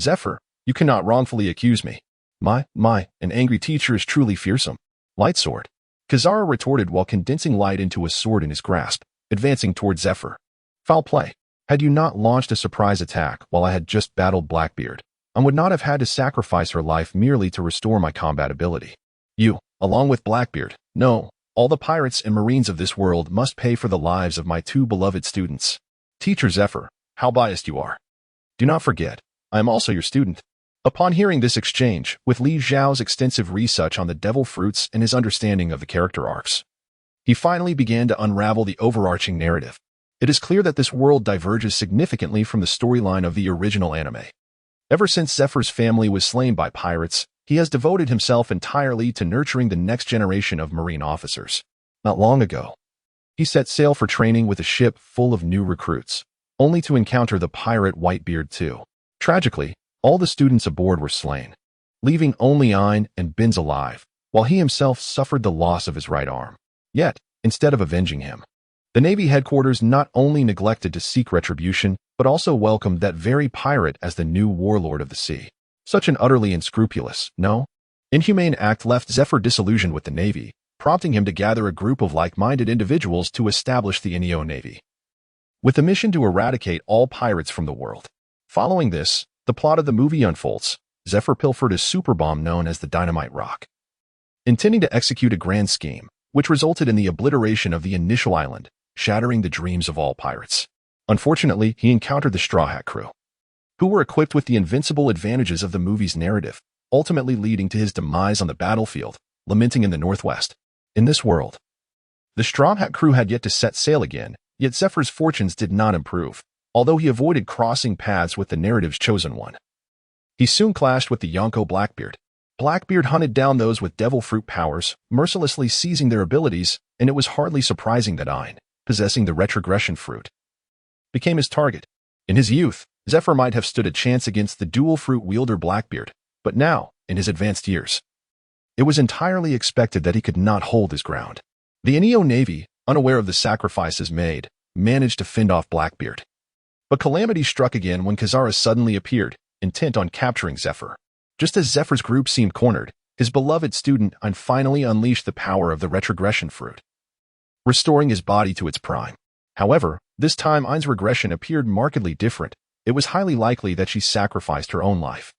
Zephyr, You cannot wrongfully accuse me. An angry teacher is truly fearsome. Light sword. Kizaru retorted while condensing light into a sword in his grasp, advancing toward Zephyr. Foul play. Had you not launched a surprise attack while I had just battled Blackbeard, I would not have had to sacrifice her life merely to restore my combat ability. You, along with Blackbeard, no, all the pirates and marines of this world must pay for the lives of my two beloved students. Teacher Zephyr, how biased you are. Do not forget, I am also your student. Upon hearing this exchange, with Li Zhao's extensive research on the devil fruits and his understanding of the character arcs, he finally began to unravel the overarching narrative. It is clear that this world diverges significantly from the storyline of the original anime. Ever since Zephyr's family was slain by pirates, he has devoted himself entirely to nurturing the next generation of marine officers. Not long ago, he set sail for training with a ship full of new recruits, only to encounter the pirate Whitebeard too. Tragically, all the students aboard were slain, leaving only Ein and Binz alive, while he himself suffered the loss of his right arm. Yet, instead of avenging him, the Navy headquarters not only neglected to seek retribution, but also welcomed that very pirate as the new warlord of the sea. Such an utterly unscrupulous, no, inhumane act left Zephyr disillusioned with the Navy, prompting him to gather a group of like-minded individuals to establish the Neo Navy, with the mission to eradicate all pirates from the world. Following this, the plot of the movie unfolds. Zephyr pilfered a super bomb known as the Dynamite Rock, intending to execute a grand scheme, which resulted in the obliteration of the initial island, shattering the dreams of all pirates. Unfortunately, he encountered the Straw Hat crew, who were equipped with the invincible advantages of the movie's narrative, ultimately leading to his demise on the battlefield, lamenting in the Northwest. In this world, the Straw Hat crew had yet to set sail again, yet Zephyr's fortunes did not improve, although he avoided crossing paths with the narrative's chosen one. He soon clashed with the Yonko Blackbeard. Blackbeard hunted down those with devil fruit powers, mercilessly seizing their abilities, and it was hardly surprising that Ein, possessing the retrogression fruit, became his target. In his youth, Zephyr might have stood a chance against the dual fruit wielder Blackbeard, but now, in his advanced years, it was entirely expected that he could not hold his ground. The Neo Navy, unaware of the sacrifices made, managed to fend off Blackbeard. But calamity struck again when Kizaru suddenly appeared, intent on capturing Zephyr. Just as Zephyr's group seemed cornered, his beloved student Ein finally unleashed the power of the retrogression fruit, restoring his body to its prime. However, this time Ein's regression appeared markedly different. It was highly likely that she sacrificed her own life,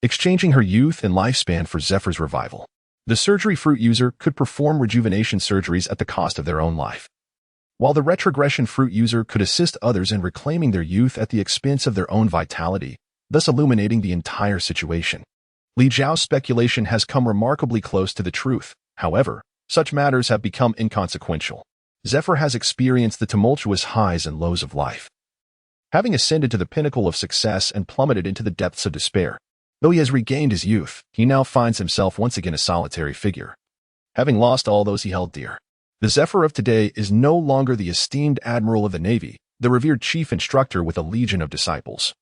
exchanging her youth and lifespan for Zephyr's revival. The surgery fruit user could perform rejuvenation surgeries at the cost of their own life, while the retrogression fruit user could assist others in reclaiming their youth at the expense of their own vitality, thus illuminating the entire situation. Li Zhao's speculation has come remarkably close to the truth. However, such matters have become inconsequential. Zephyr has experienced the tumultuous highs and lows of life, having ascended to the pinnacle of success and plummeted into the depths of despair. Though he has regained his youth, he now finds himself once again a solitary figure, having lost all those he held dear. The Zephyr of today is no longer the esteemed admiral of the Navy, the revered chief instructor with a legion of disciples,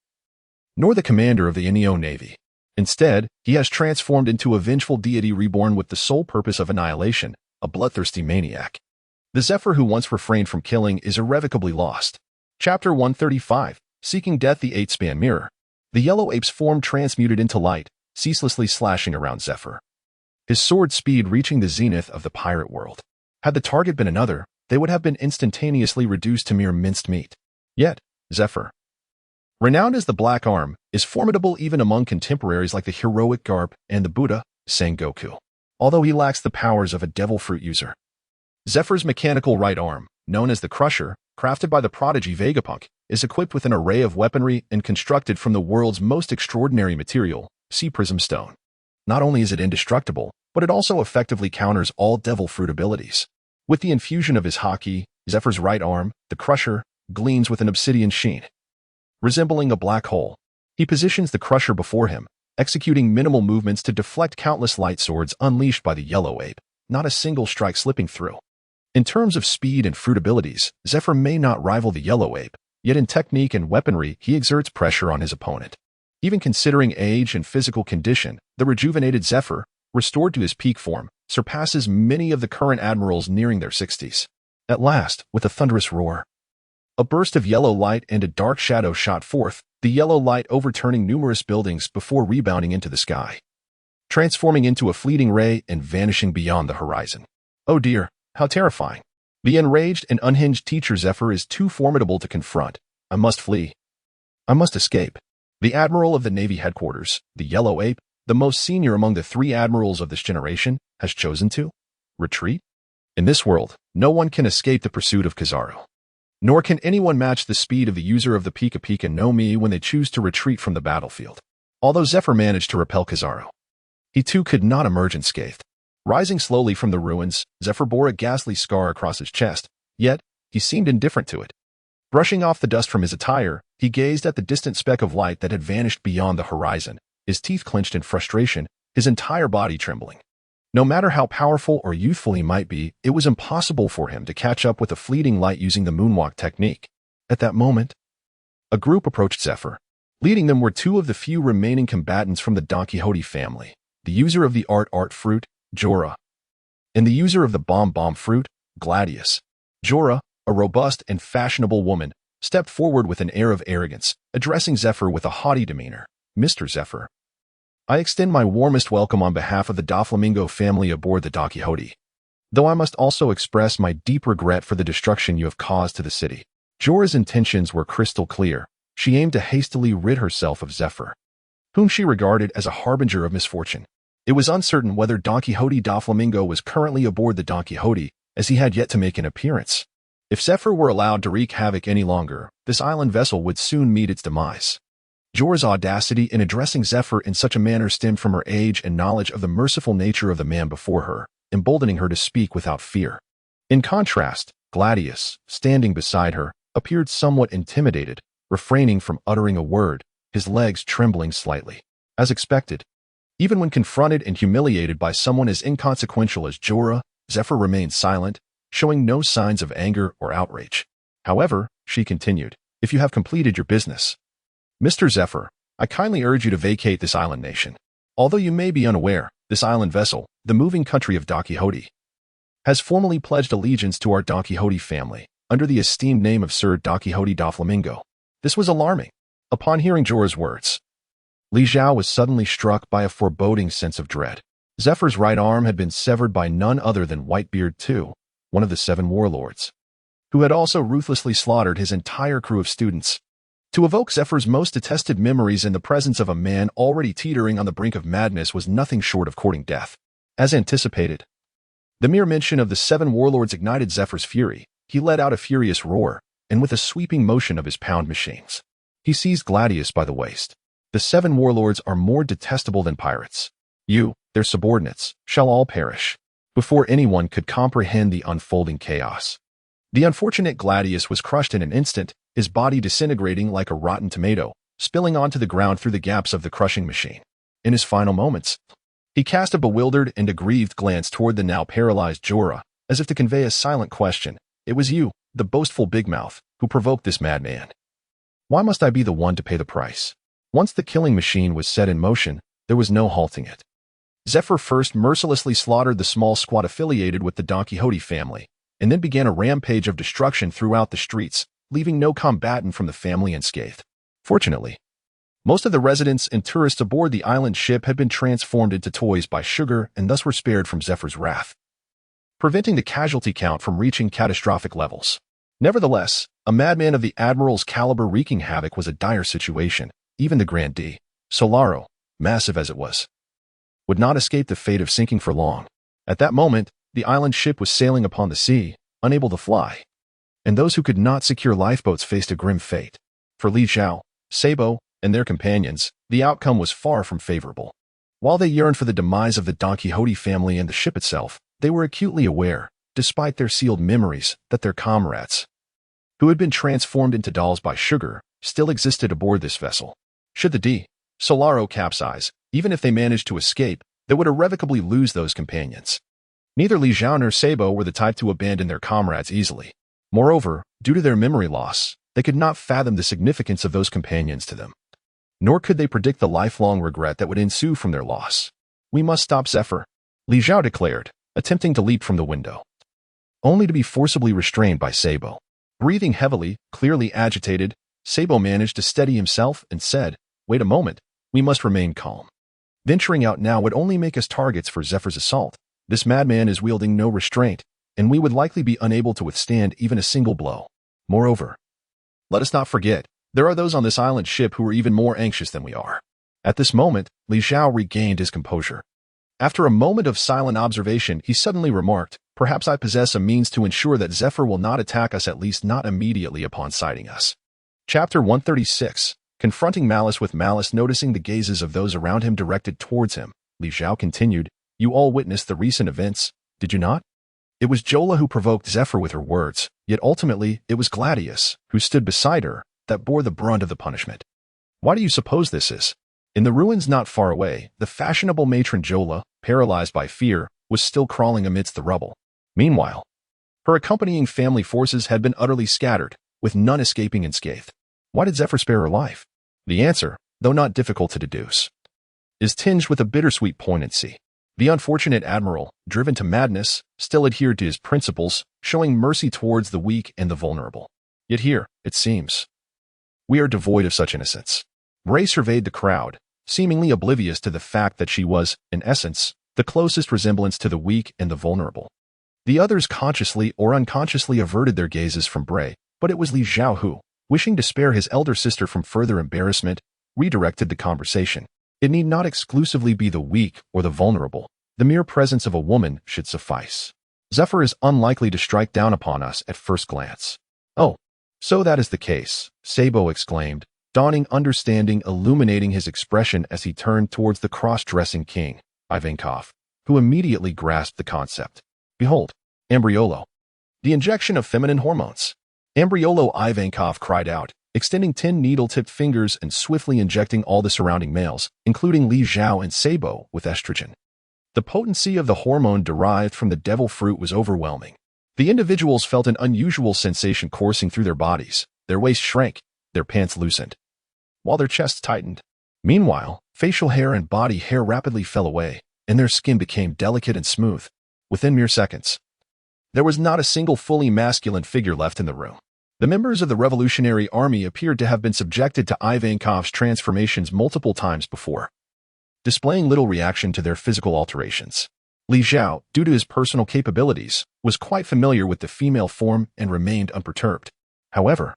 nor the commander of the Neo Navy. Instead, he has transformed into a vengeful deity reborn with the sole purpose of annihilation, a bloodthirsty maniac. The Zephyr who once refrained from killing is irrevocably lost. Chapter 135, Seeking Death. The Eight-Span Mirror. The yellow ape's form transmuted into light, ceaselessly slashing around Zephyr, his sword speed reaching the zenith of the pirate world. Had the target been another, they would have been instantaneously reduced to mere minced meat. Yet, Zephyr, renowned as the Black Arm, is formidable even among contemporaries like the heroic Garp and the Buddha, Sengoku, although he lacks the powers of a devil fruit user. Zephyr's mechanical right arm, known as the Crusher, crafted by the prodigy Vegapunk, is equipped with an array of weaponry and constructed from the world's most extraordinary material, sea prism stone. Not only is it indestructible, but it also effectively counters all devil fruit abilities. With the infusion of his haki, Zephyr's right arm, the Crusher, gleams with an obsidian sheen, resembling a black hole. He positions the Crusher before him, executing minimal movements to deflect countless light swords unleashed by the yellow ape, not a single strike slipping through. In terms of speed and fruit abilities, Zephyr may not rival the yellow ape, yet in technique and weaponry he exerts pressure on his opponent. Even considering age and physical condition, the rejuvenated Zephyr, restored to his peak form, surpasses many of the current admirals nearing their 60s. At last, with a thunderous roar, a burst of yellow light and a dark shadow shot forth, the yellow light overturning numerous buildings before rebounding into the sky, transforming into a fleeting ray and vanishing beyond the horizon. Oh dear, how terrifying. The enraged and unhinged teacher Zephyr is too formidable to confront. I must flee. I must escape. The admiral of the Navy headquarters, the Yellow Ape, the most senior among the 3 admirals of this generation, has chosen to retreat. In this world, no one can escape the pursuit of Kizaru. Nor can anyone match the speed of the user of the Pika Pika no Mi when they choose to retreat from the battlefield. Although Zephyr managed to repel Kizaru, he too could not emerge unscathed. Rising slowly from the ruins, Zephyr bore a ghastly scar across his chest, yet he seemed indifferent to it. Brushing off the dust from his attire, he gazed at the distant speck of light that had vanished beyond the horizon, his teeth clenched in frustration, his entire body trembling. No matter how powerful or youthful he might be, it was impossible for him to catch up with a fleeting light using the moonwalk technique. At that moment, a group approached Zephyr. Leading them were 2 of the few remaining combatants from the Don Quixote family, the user of the art fruit, Jorah, and the user of the bomb fruit, Gladius. Jorah, a robust and fashionable woman, stepped forward with an air of arrogance, addressing Zephyr with a haughty demeanor. Mr. Zephyr, I extend my warmest welcome on behalf of the Doflamingo family aboard the Don Quixote, though I must also express my deep regret for the destruction you have caused to the city. Jorah's intentions were crystal clear. She aimed to hastily rid herself of Zephyr, whom she regarded as a harbinger of misfortune. It was uncertain whether Don Quixote Doflamingo was currently aboard the Don Quixote, as he had yet to make an appearance. If Zephyr were allowed to wreak havoc any longer, this island vessel would soon meet its demise. Jorah's audacity in addressing Zephyr in such a manner stemmed from her age and knowledge of the merciful nature of the man before her, emboldening her to speak without fear. In contrast, Gladius, standing beside her, appeared somewhat intimidated, refraining from uttering a word, his legs trembling slightly. As expected, even when confronted and humiliated by someone as inconsequential as Jorah, Zephyr remained silent, showing no signs of anger or outrage. However, she continued, if you have completed your business, Mr. Zephyr, I kindly urge you to vacate this island nation. Although you may be unaware, this island vessel, the moving country of Don Quixote, has formally pledged allegiance to our Don Quixote family, under the esteemed name of Sir Don Quixote Doflamingo. This was alarming. Upon hearing Jorah's words, Zhao was suddenly struck by a foreboding sense of dread. Zephyr's right arm had been severed by none other than Whitebeard II, one of the 7 warlords, who had also ruthlessly slaughtered his entire crew of students. To evoke Zephyr's most detested memories in the presence of a man already teetering on the brink of madness was nothing short of courting death. As anticipated, the mere mention of the 7 warlords ignited Zephyr's fury. He let out a furious roar, and with a sweeping motion of his pound machines, he seized Gladius by the waist. The 7 warlords are more detestable than pirates. You, their subordinates, shall all perish. Before anyone could comprehend the unfolding chaos, the unfortunate Gladius was crushed in an instant, his body disintegrating like a rotten tomato, spilling onto the ground through the gaps of the crushing machine. In his final moments, he cast a bewildered and aggrieved glance toward the now paralyzed Jorah, as if to convey a silent question. It was you, the boastful big mouth, who provoked this madman. Why must I be the one to pay the price? Once the killing machine was set in motion, there was no halting it. Zephyr first mercilessly slaughtered the small squad affiliated with the Don Quixote family, and then began a rampage of destruction throughout the streets, leaving no combatant from the family unscathed. Fortunately, most of the residents and tourists aboard the island ship had been transformed into toys by Sugar and thus were spared from Zephyr's wrath, preventing the casualty count from reaching catastrophic levels. Nevertheless, a madman of the Admiral's caliber wreaking havoc was a dire situation. Even the Grand D, Solaro, massive as it was, would not escape the fate of sinking for long. At that moment, the island ship was sailing upon the sea, unable to fly, and those who could not secure lifeboats faced a grim fate. For Zhao, Sabo, and their companions, the outcome was far from favorable. While they yearned for the demise of the Don Quixote family and the ship itself, they were acutely aware, despite their sealed memories, that their comrades, who had been transformed into dolls by Sugar, still existed aboard this vessel. Should the D. Solaro capsize, even if they managed to escape, they would irrevocably lose those companions. Neither Zhao nor Sabo were the type to abandon their comrades easily. Moreover, due to their memory loss, they could not fathom the significance of those companions to them. Nor could they predict the lifelong regret that would ensue from their loss. We must stop Zephyr, Zhao declared, attempting to leap from the window, only to be forcibly restrained by Sabo. Breathing heavily, clearly agitated, Sabo managed to steady himself and said, "Wait a moment, we must remain calm. Venturing out now would only make us targets for Zephyr's assault. This madman is wielding no restraint, and we would likely be unable to withstand even a single blow. Moreover, let us not forget, there are those on this island ship who are even more anxious than we are." At this moment, Li Zhao regained his composure. After a moment of silent observation, he suddenly remarked, "Perhaps I possess a means to ensure that Zephyr will not attack us, at least not immediately upon sighting us." Chapter 136. Confronting malice with malice. Noticing the gazes of those around him directed towards him, Li Zhao continued, "You all witnessed the recent events, did you not? It was Jola who provoked Zephyr with her words, yet ultimately it was Gladius, who stood beside her, that bore the brunt of the punishment. Why do you suppose this is?" In the ruins not far away, the fashionable matron Jola, paralyzed by fear, was still crawling amidst the rubble. Meanwhile, her accompanying family forces had been utterly scattered, with none escaping unscathed. Why did Zephyr spare her life? The answer, though not difficult to deduce, is tinged with a bittersweet poignancy. The unfortunate admiral, driven to madness, still adhered to his principles, showing mercy towards the weak and the vulnerable. Yet here, it seems, we are devoid of such innocence. Ray surveyed the crowd, seemingly oblivious to the fact that she was, in essence, the closest resemblance to the weak and the vulnerable. The others consciously or unconsciously averted their gazes from Bray, but it was Li Zhao who, wishing to spare his elder sister from further embarrassment, redirected the conversation. It need not exclusively be the weak or the vulnerable. The mere presence of a woman should suffice. Zephyr is unlikely to strike down upon us at first glance. "Oh, so that is the case," Sabo exclaimed, dawning understanding illuminating his expression as he turned towards the cross-dressing king, Ivankov, who immediately grasped the concept. "Behold, Ambriolo. The injection of feminine hormones." Ambriolo, Ivankov cried out, extending 10 needle-tipped fingers and swiftly injecting all the surrounding males, including Li Zhao and Sabo, with estrogen. The potency of the hormone derived from the devil fruit was overwhelming. The individuals felt an unusual sensation coursing through their bodies. Their waists shrank, their pants loosened, while their chests tightened. Meanwhile, facial hair and body hair rapidly fell away, and their skin became delicate and smooth. Within mere seconds, there was not a single fully masculine figure left in the room. The members of the Revolutionary Army appeared to have been subjected to Ivankov's transformations multiple times before, displaying little reaction to their physical alterations. Li Zhao, due to his personal capabilities, was quite familiar with the female form and remained unperturbed. However,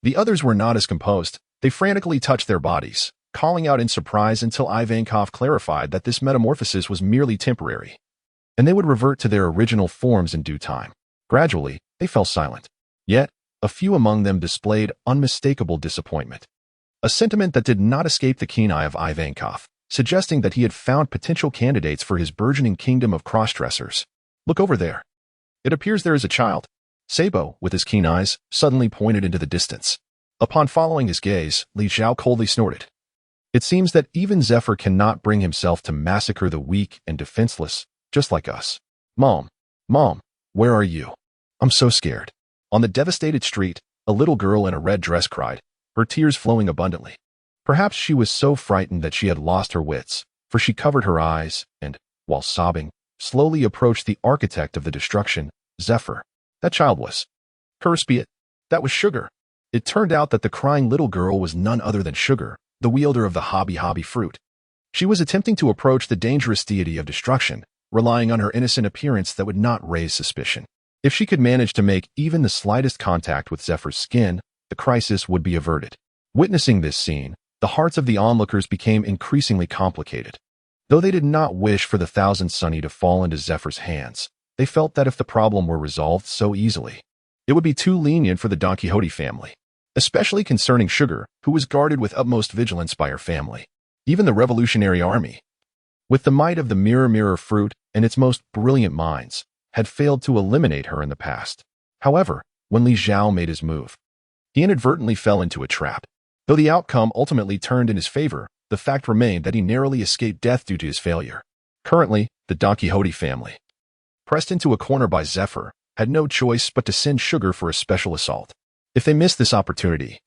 the others were not as composed. They frantically touched their bodies, calling out in surprise until Ivankov clarified that this metamorphosis was merely temporary, and they would revert to their original forms in due time. Gradually, they fell silent. Yet, a few among them displayed unmistakable disappointment, a sentiment that did not escape the keen eye of Ivankov, suggesting that he had found potential candidates for his burgeoning kingdom of crossdressers. "Look over there. It appears there is a child." Sabo, with his keen eyes, suddenly pointed into the distance. Upon following his gaze, Li Zhao coldly snorted. "It seems that even Zephyr cannot bring himself to massacre the weak and defenseless, just like us. Mom, where are you? I'm so scared." On the devastated street, a little girl in a red dress cried, her tears flowing abundantly. Perhaps she was so frightened that she had lost her wits, for she covered her eyes and, while sobbing, slowly approached the architect of the destruction, Zephyr. That child was. Curse be it. That was Sugar. It turned out that the crying little girl was none other than Sugar, the wielder of the hobby fruit. She was attempting to approach the dangerous deity of destruction, relying on her innocent appearance that would not raise suspicion. If she could manage to make even the slightest contact with Zephyr's skin, the crisis would be averted. Witnessing this scene, the hearts of the onlookers became increasingly complicated. Though they did not wish for the Thousand Sunny to fall into Zephyr's hands, they felt that if the problem were resolved so easily, it would be too lenient for the Don Quixote family, especially concerning Sugar, who was guarded with utmost vigilance by her family. Even the Revolutionary Army, with the might of the mirror fruit and its most brilliant minds, had failed to eliminate her in the past. However, when Li Zhao made his move, he inadvertently fell into a trap. Though the outcome ultimately turned in his favor, the fact remained that he narrowly escaped death due to his failure. Currently, the Don Quixote family, pressed into a corner by Zephyr, had no choice but to send Sugar for a special assault. If they missed this opportunity,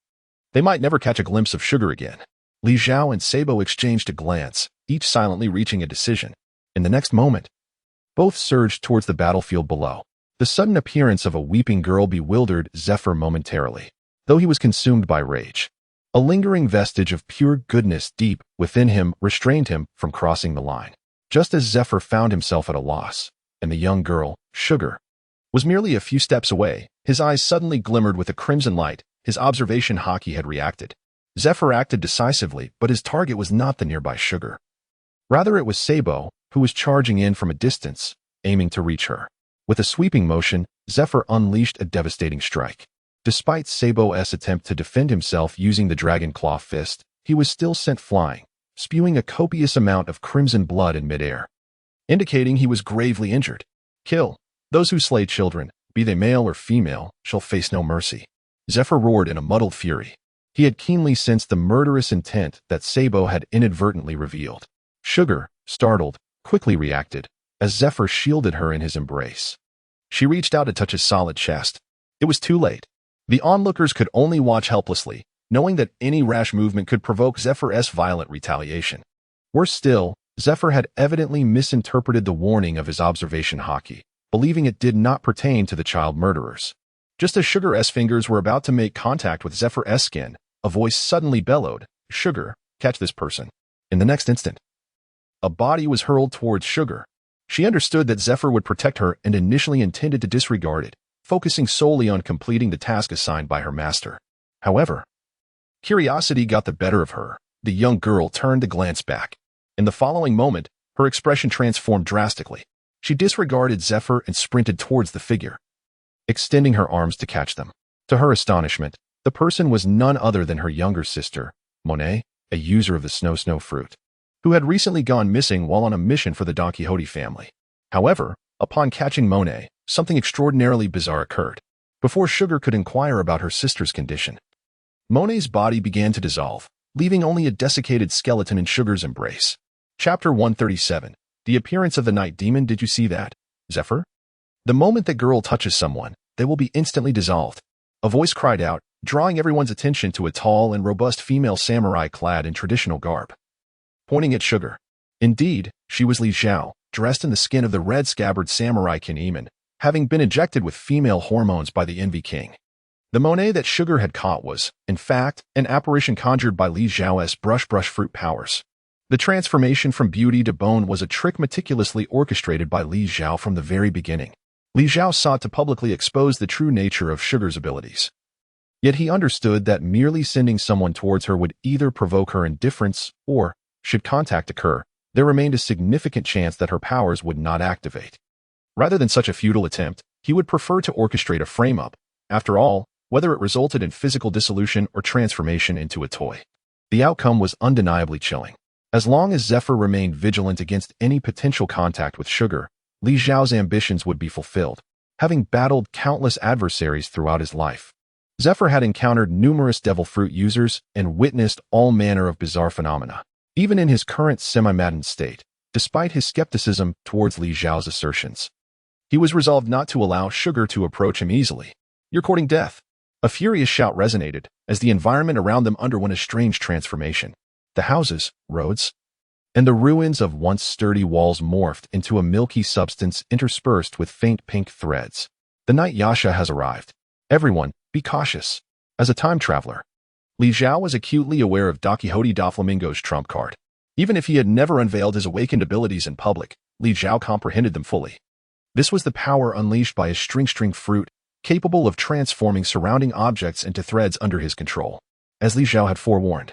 they might never catch a glimpse of Sugar again. Li Zhao and Sabo exchanged a glance, each silently reaching a decision. In the next moment, both surged towards the battlefield below. The sudden appearance of a weeping girl bewildered Zephyr momentarily. though he was consumed by rage. A lingering vestige of pure goodness deep within him restrained him from crossing the line. Just as Zephyr found himself at a loss, and the young girl, Sugar, was merely a few steps away, his eyes suddenly glimmered with a crimson light. His observation hockey had reacted. Zephyr acted decisively, but his target was not the nearby Sugar. Rather, it was Sabo, who was charging in from a distance, aiming to reach her. With a sweeping motion, Zephyr unleashed a devastating strike. Despite Sabo's attempt to defend himself using the Dragon Claw fist, he was still sent flying, spewing a copious amount of crimson blood in midair, indicating he was gravely injured. Kill. Those who slay children, be they male or female, shall face no mercy. Zephyr roared in a muddled fury. He had keenly sensed the murderous intent that Sabo had inadvertently revealed. Sugar, startled, quickly reacted, as Zephyr shielded her in his embrace. She reached out to touch his solid chest. It was too late. The onlookers could only watch helplessly, knowing that any rash movement could provoke Zephyr's violent retaliation. Worse still, Zephyr had evidently misinterpreted the warning of his observation hockey, believing it did not pertain to the child murderers. Just as Sugar's fingers were about to make contact with Zephyr's skin, a voice suddenly bellowed, "Sugar, catch this person." In the next instant, a body was hurled towards Sugar. She understood that Zephyr would protect her and initially intended to disregard it, focusing solely on completing the task assigned by her master. However, curiosity got the better of her. The young girl turned to glance back. In the following moment, her expression transformed drastically. She disregarded Zephyr and sprinted towards the figure, extending her arms to catch them. To her astonishment, the person was none other than her younger sister, Monet, a user of the snow fruit, who had recently gone missing while on a mission for the Don Quixote family. However, upon catching Monet, something extraordinarily bizarre occurred. Before Sugar could inquire about her sister's condition, Monet's body began to dissolve, leaving only a desiccated skeleton in Sugar's embrace. Chapter 137. The appearance of the night demon. Did you see that, Zephyr? The moment that girl touches someone, they will be instantly dissolved. A voice cried out, drawing everyone's attention to a tall and robust female samurai clad in traditional garb. Pointing at Sugar. Indeed, she was Li Zhao, dressed in the skin of the red-scabbard samurai Kinemon, having been injected with female hormones by the Envy King. The Monet that Sugar had caught was, in fact, an apparition conjured by Li Zhao's brush fruit powers. The transformation from beauty to bone was a trick meticulously orchestrated by Li Zhao from the very beginning. Li Zhao sought to publicly expose the true nature of Sugar's abilities. Yet he understood that merely sending someone towards her would either provoke her indifference or, should contact occur, there remained a significant chance that her powers would not activate. Rather than such a futile attempt, he would prefer to orchestrate a frame-up. After all, whether it resulted in physical dissolution or transformation into a toy, the outcome was undeniably chilling. As long as Zephyr remained vigilant against any potential contact with Sugar, Li Zhao's ambitions would be fulfilled. Having battled countless adversaries throughout his life, Zephyr had encountered numerous devil fruit users and witnessed all manner of bizarre phenomena. Even in his current semi-maddened state, despite his skepticism towards Li Zhao's assertions, he was resolved not to allow Sugar to approach him easily. "You're courting death." A furious shout resonated as the environment around them underwent a strange transformation. The houses, roads, and the ruins of once sturdy walls morphed into a milky substance interspersed with faint pink threads. The night Yasha has arrived. Everyone, be cautious. As a time traveler, Li Zhao was acutely aware of Don Quixote Doflamingo's trump card. Even if he had never unveiled his awakened abilities in public, Li Zhao comprehended them fully. This was the power unleashed by his string fruit, capable of transforming surrounding objects into threads under his control. As Li Zhao had forewarned,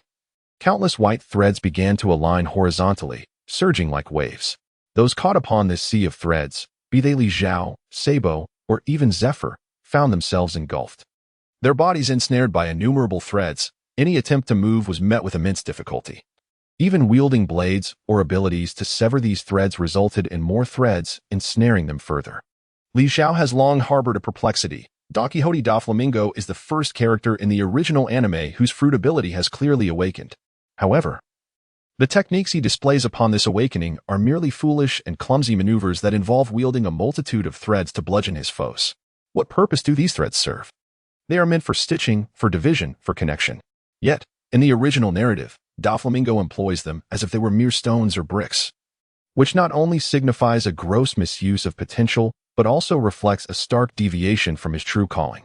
countless white threads began to align horizontally, surging like waves. Those caught upon this sea of threads, be they Li Zhao, Sabo, or even Zephyr, found themselves engulfed. Their bodies ensnared by innumerable threads, any attempt to move was met with immense difficulty. Even wielding blades or abilities to sever these threads resulted in more threads, ensnaring them further. Li Zhao has long harbored a perplexity. Don Quixote Doflamingo is the first character in the original anime whose fruit ability has clearly awakened. However, the techniques he displays upon this awakening are merely foolish and clumsy maneuvers that involve wielding a multitude of threads to bludgeon his foes. What purpose do these threads serve? They are meant for stitching, for division, for connection. Yet, in the original narrative, Doflamingo employs them as if they were mere stones or bricks, which not only signifies a gross misuse of potential, but also reflects a stark deviation from his true calling.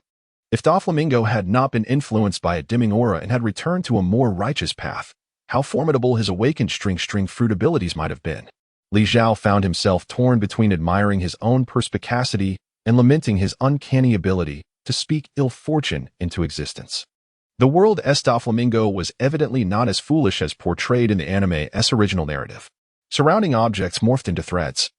If Doflamingo had not been influenced by a dimming aura and had returned to a more righteous path, how formidable his awakened string fruit abilities might have been. Li Zhao found himself torn between admiring his own perspicacity and lamenting his uncanny ability to speak ill fortune into existence. The world Doflamingo was evidently not as foolish as portrayed in the anime's original narrative. Surrounding objects morphed into threads,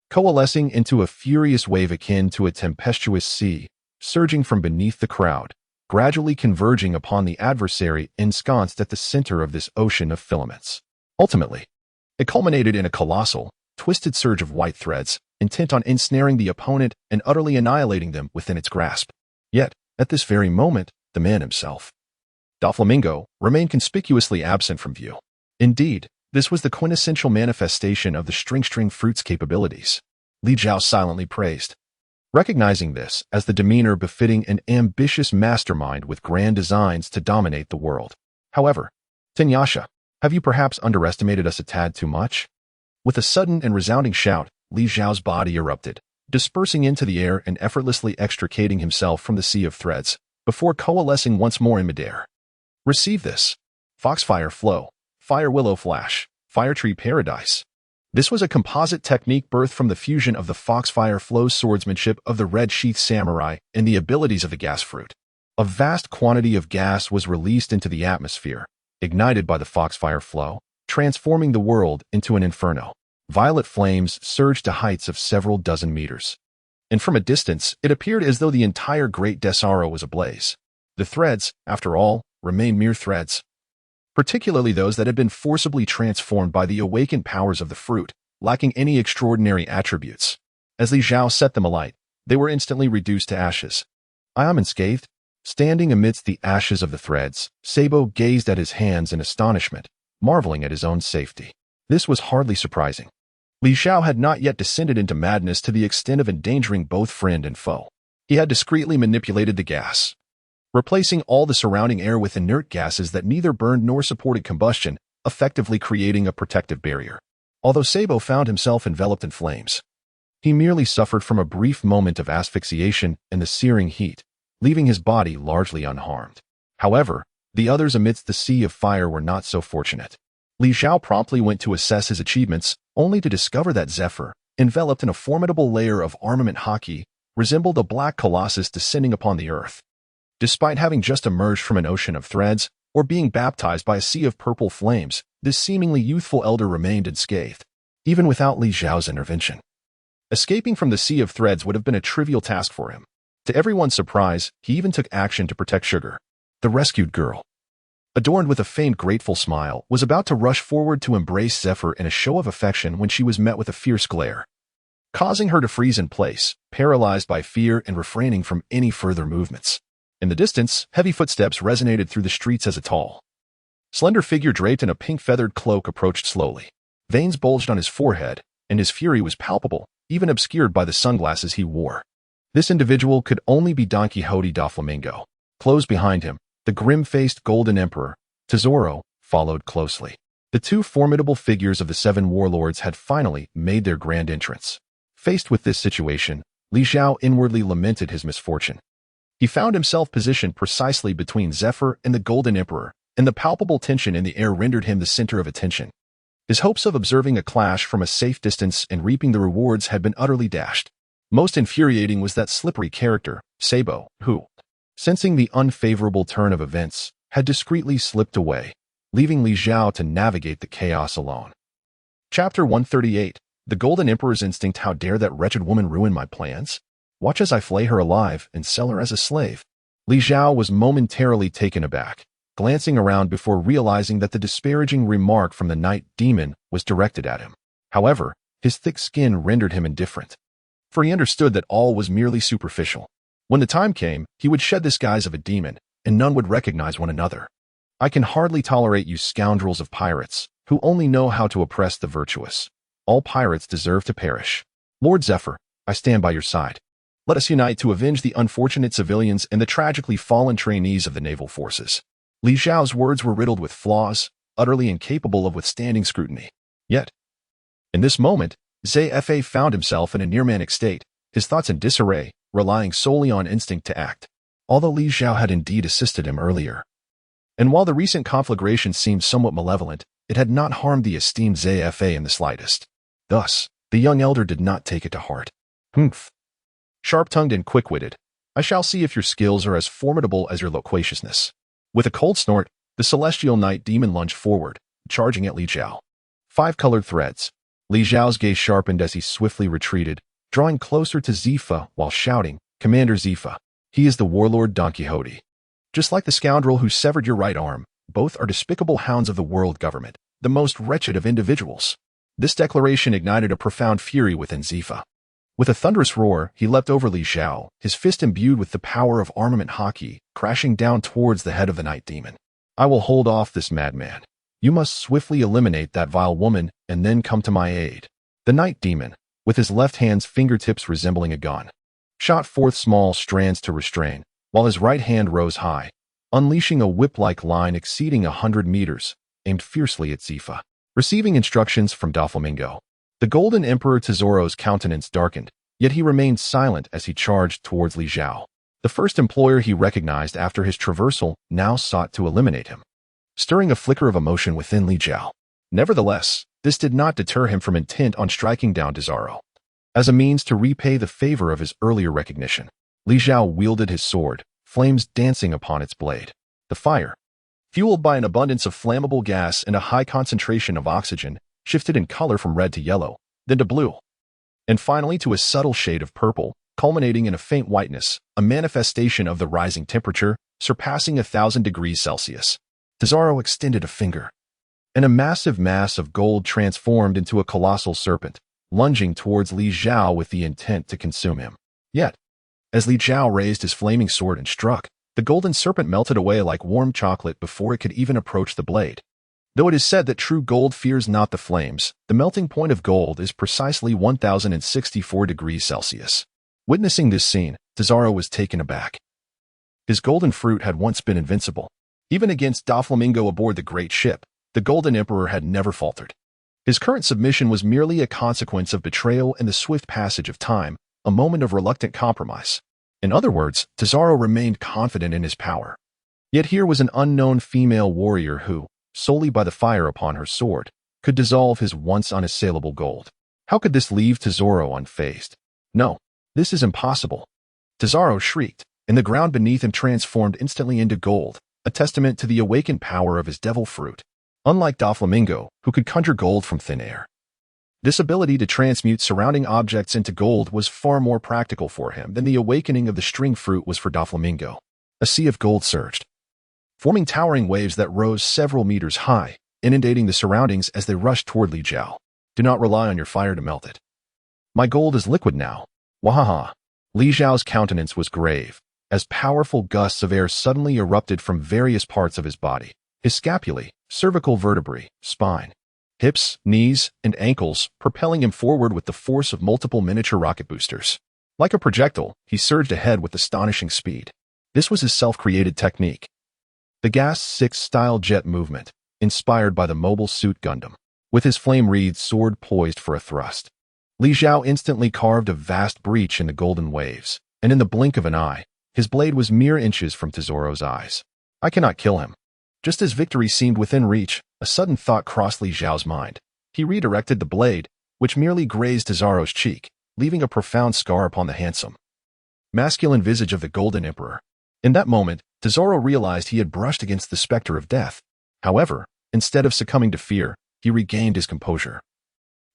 coalescing into a furious wave akin to a tempestuous sea, surging from beneath the crowd, gradually converging upon the adversary ensconced at the center of this ocean of filaments. Ultimately, it culminated in a colossal, twisted surge of white threads, intent on ensnaring the opponent and utterly annihilating them within its grasp. Yet, at this very moment, the man himself, Doflamingo, remained conspicuously absent from view. Indeed, this was the quintessential manifestation of the string fruit's capabilities. Li Zhao silently praised, recognizing this as the demeanor befitting an ambitious mastermind with grand designs to dominate the world. However, Tenyasha, have you perhaps underestimated us a tad too much? With a sudden and resounding shout, Li Zhao's body erupted, dispersing into the air and effortlessly extricating himself from the sea of threads, before coalescing once more in midair. Receive this. Foxfire Flow, Fire Willow Flash, Fire Tree Paradise. This was a composite technique birthed from the fusion of the Foxfire Flow's swordsmanship of the Red Sheath Samurai and the abilities of the gas fruit. A vast quantity of gas was released into the atmosphere, ignited by the Foxfire Flow, transforming the world into an inferno. Violet flames surged to heights of several dozen meters. And from a distance, it appeared as though the entire Great Desaro was ablaze. The threads, after all, remained mere threads, particularly those that had been forcibly transformed by the awakened powers of the fruit, lacking any extraordinary attributes. As Li Zhao set them alight, they were instantly reduced to ashes. I am unscathed. Standing amidst the ashes of the threads, Sabo gazed at his hands in astonishment, marveling at his own safety. This was hardly surprising. Li Zhao had not yet descended into madness to the extent of endangering both friend and foe. He had discreetly manipulated the gas, replacing all the surrounding air with inert gases that neither burned nor supported combustion, effectively creating a protective barrier. Although Sabo found himself enveloped in flames, he merely suffered from a brief moment of asphyxiation and the searing heat, leaving his body largely unharmed. However, the others amidst the sea of fire were not so fortunate. Li Zhao promptly went to assess his achievements, only to discover that Zephyr, enveloped in a formidable layer of armament hockey, resembled a black colossus descending upon the earth. Despite having just emerged from an ocean of threads, or being baptized by a sea of purple flames, this seemingly youthful elder remained unscathed, even without Li Zhao's intervention. Escaping from the sea of threads would have been a trivial task for him. To everyone's surprise, he even took action to protect Sugar. The rescued girl, adorned with a faint grateful smile, was about to rush forward to embrace Zephyr in a show of affection when she was met with a fierce glare, causing her to freeze in place, paralyzed by fear and refraining from any further movements. In the distance, heavy footsteps resonated through the streets as a tall, slender figure draped in a pink-feathered cloak approached slowly. Veins bulged on his forehead, and his fury was palpable, even obscured by the sunglasses he wore. This individual could only be Don Quixote Doflamingo. Close behind him, the grim-faced Golden Emperor, Tesoro, followed closely. The two formidable figures of the seven warlords had finally made their grand entrance. Faced with this situation, Li Zhao inwardly lamented his misfortune. He found himself positioned precisely between Zephyr and the Golden Emperor, and the palpable tension in the air rendered him the center of attention. His hopes of observing a clash from a safe distance and reaping the rewards had been utterly dashed. Most infuriating was that slippery character, Sabo, who, sensing the unfavorable turn of events, had discreetly slipped away, leaving Li Zhao to navigate the chaos alone. Chapter 138. The Golden Emperor's Instinct. How dare that wretched woman ruin my plans? Watch as I flay her alive and sell her as a slave. Li Zhao was momentarily taken aback, glancing around before realizing that the disparaging remark from the night demon was directed at him. However, his thick skin rendered him indifferent, for he understood that all was merely superficial. When the time came, he would shed this guise of a demon, and none would recognize one another. I can hardly tolerate you scoundrels of pirates, who only know how to oppress the virtuous. All pirates deserve to perish. Lord Zephyr, I stand by your side. Let us unite to avenge the unfortunate civilians and the tragically fallen trainees of the naval forces. Li Zhao's words were riddled with flaws, utterly incapable of withstanding scrutiny. Yet, in this moment, Zephyr found himself in a near-manic state, his thoughts in disarray, relying solely on instinct to act. although Li Zhao had indeed assisted him earlier. And while the recent conflagration seemed somewhat malevolent, it had not harmed the esteemed Zfa in the slightest. Thus, the young elder did not take it to heart. Humph. Sharp-tongued and quick-witted, I shall see if your skills are as formidable as your loquaciousness. With a cold snort, the celestial night demon lunged forward, charging at Li Zhao. 5 colored threads. Li Zhao's gaze sharpened as he swiftly retreated, drawing closer to Zifa while shouting, Commander Zifa. He is the warlord Don Quixote. Just like the scoundrel who severed your right arm, both are despicable hounds of the world government, the most wretched of individuals. This declaration ignited a profound fury within Zifa. With a thunderous roar, he leapt over Li Zhao, his fist imbued with the power of armament hockey, crashing down towards the head of the night demon. I will hold off this madman. You must swiftly eliminate that vile woman and then come to my aid. The night demon, with his left hand's fingertips resembling a gun, shot forth small strands to restrain, while his right hand rose high, unleashing a whip-like line exceeding 100 meters, aimed fiercely at Zifa. Receiving instructions from Doflamingo, the Golden Emperor Tesoro's countenance darkened, yet he remained silent as he charged towards Li Zhao. The first employer he recognized after his traversal now sought to eliminate him, stirring a flicker of emotion within Li Zhao. Nevertheless, this did not deter him from intent on striking down Tesoro. As a means to repay the favor of his earlier recognition, Li Zhao wielded his sword, flames dancing upon its blade. The fire, fueled by an abundance of flammable gas and a high concentration of oxygen, shifted in color from red to yellow, then to blue, and finally to a subtle shade of purple, culminating in a faint whiteness, a manifestation of the rising temperature, surpassing 1,000 degrees Celsius. Tesoro extended a finger, and a massive mass of gold transformed into a colossal serpent, lunging towards Li Zhao with the intent to consume him. Yet, as Li Zhao raised his flaming sword and struck, the golden serpent melted away like warm chocolate before it could even approach the blade. Though it is said that true gold fears not the flames, the melting point of gold is precisely 1,064 degrees Celsius. Witnessing this scene, Tesoro was taken aback. His golden fruit had once been invincible. Even against Doflamingo aboard the great ship, the Golden Emperor had never faltered. His current submission was merely a consequence of betrayal and the swift passage of time, a moment of reluctant compromise. In other words, Tesoro remained confident in his power. Yet here was an unknown female warrior who, solely by the fire upon her sword, could dissolve his once unassailable gold. How could this leave Tesoro unfazed? No, this is impossible. Tesoro shrieked, and the ground beneath him transformed instantly into gold, a testament to the awakened power of his devil fruit. Unlike Doflamingo, who could conjure gold from thin air, this ability to transmute surrounding objects into gold was far more practical for him than the awakening of the string fruit was for Doflamingo. A sea of gold surged, forming towering waves that rose several meters high, inundating the surroundings as they rushed toward Li Zhao. Do not rely on your fire to melt it. My gold is liquid now. Wahaha. Li Zhao's countenance was grave, as powerful gusts of air suddenly erupted from various parts of his body. His scapulae, cervical vertebrae, spine, hips, knees, and ankles, propelling him forward with the force of multiple miniature rocket boosters. Like a projectile, he surged ahead with astonishing speed. This was his self-created technique. The Gas 6 style jet movement, inspired by the Mobile Suit Gundam, with his flame-wreathed sword poised for a thrust. Li Zhao instantly carved a vast breach in the golden waves, and in the blink of an eye, his blade was mere inches from Tesoro's eyes. I cannot kill him. Just as victory seemed within reach, a sudden thought crossed Li Zhao's mind. He redirected the blade, which merely grazed Tesoro's cheek, leaving a profound scar upon the handsome, masculine visage of the Golden Emperor. In that moment, Tesoro realized he had brushed against the specter of death. However, instead of succumbing to fear, he regained his composure,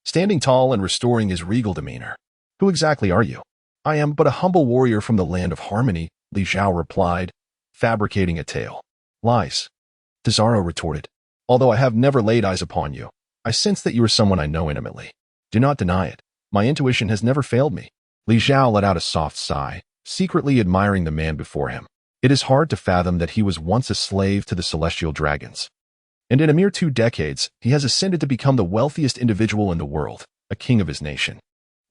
standing tall and restoring his regal demeanor. Who exactly are you? I am but a humble warrior from the land of harmony, Li Zhao replied, fabricating a tale. Lies. Tesoro retorted. Although I have never laid eyes upon you, I sense that you are someone I know intimately. Do not deny it. My intuition has never failed me. Li Zhao let out a soft sigh, secretly admiring the man before him. It is hard to fathom that he was once a slave to the celestial dragons, and in a mere 2 decades, he has ascended to become the wealthiest individual in the world, a king of his nation.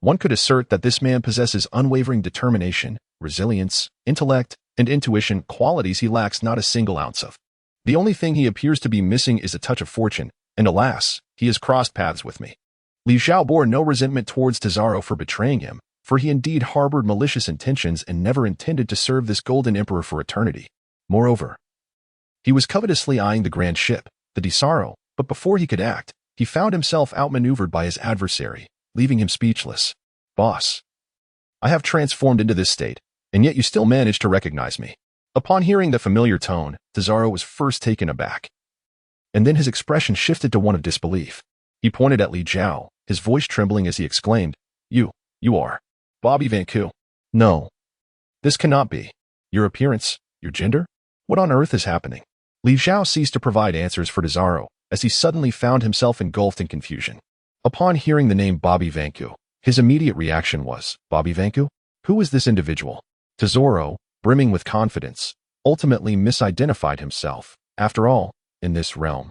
One could assert that this man possesses unwavering determination, resilience, intellect, and intuition, qualities he lacks not a single ounce of. The only thing he appears to be missing is a touch of fortune, and alas, he has crossed paths with me. Li Zhao bore no resentment towards Tesoro for betraying him, for he indeed harbored malicious intentions and never intended to serve this Golden Emperor for eternity. Moreover, he was covetously eyeing the grand ship, the Zhao, but before he could act, he found himself outmaneuvered by his adversary, leaving him speechless. Boss, I have transformed into this state, and yet you still manage to recognize me. Upon hearing the familiar tone, Zhao was first taken aback, and then his expression shifted to one of disbelief. He pointed at Zhao, his voice trembling as he exclaimed, You are Bobby Vanku. No, this cannot be. Your appearance, your gender? What on earth is happening? Zhao ceased to provide answers for Zhao as he suddenly found himself engulfed in confusion. Upon hearing the name Bobby Vanku, his immediate reaction was, Bobby Vanku? Who is this individual? Zhao, brimming with confidence, ultimately misidentified himself. After all, in this realm,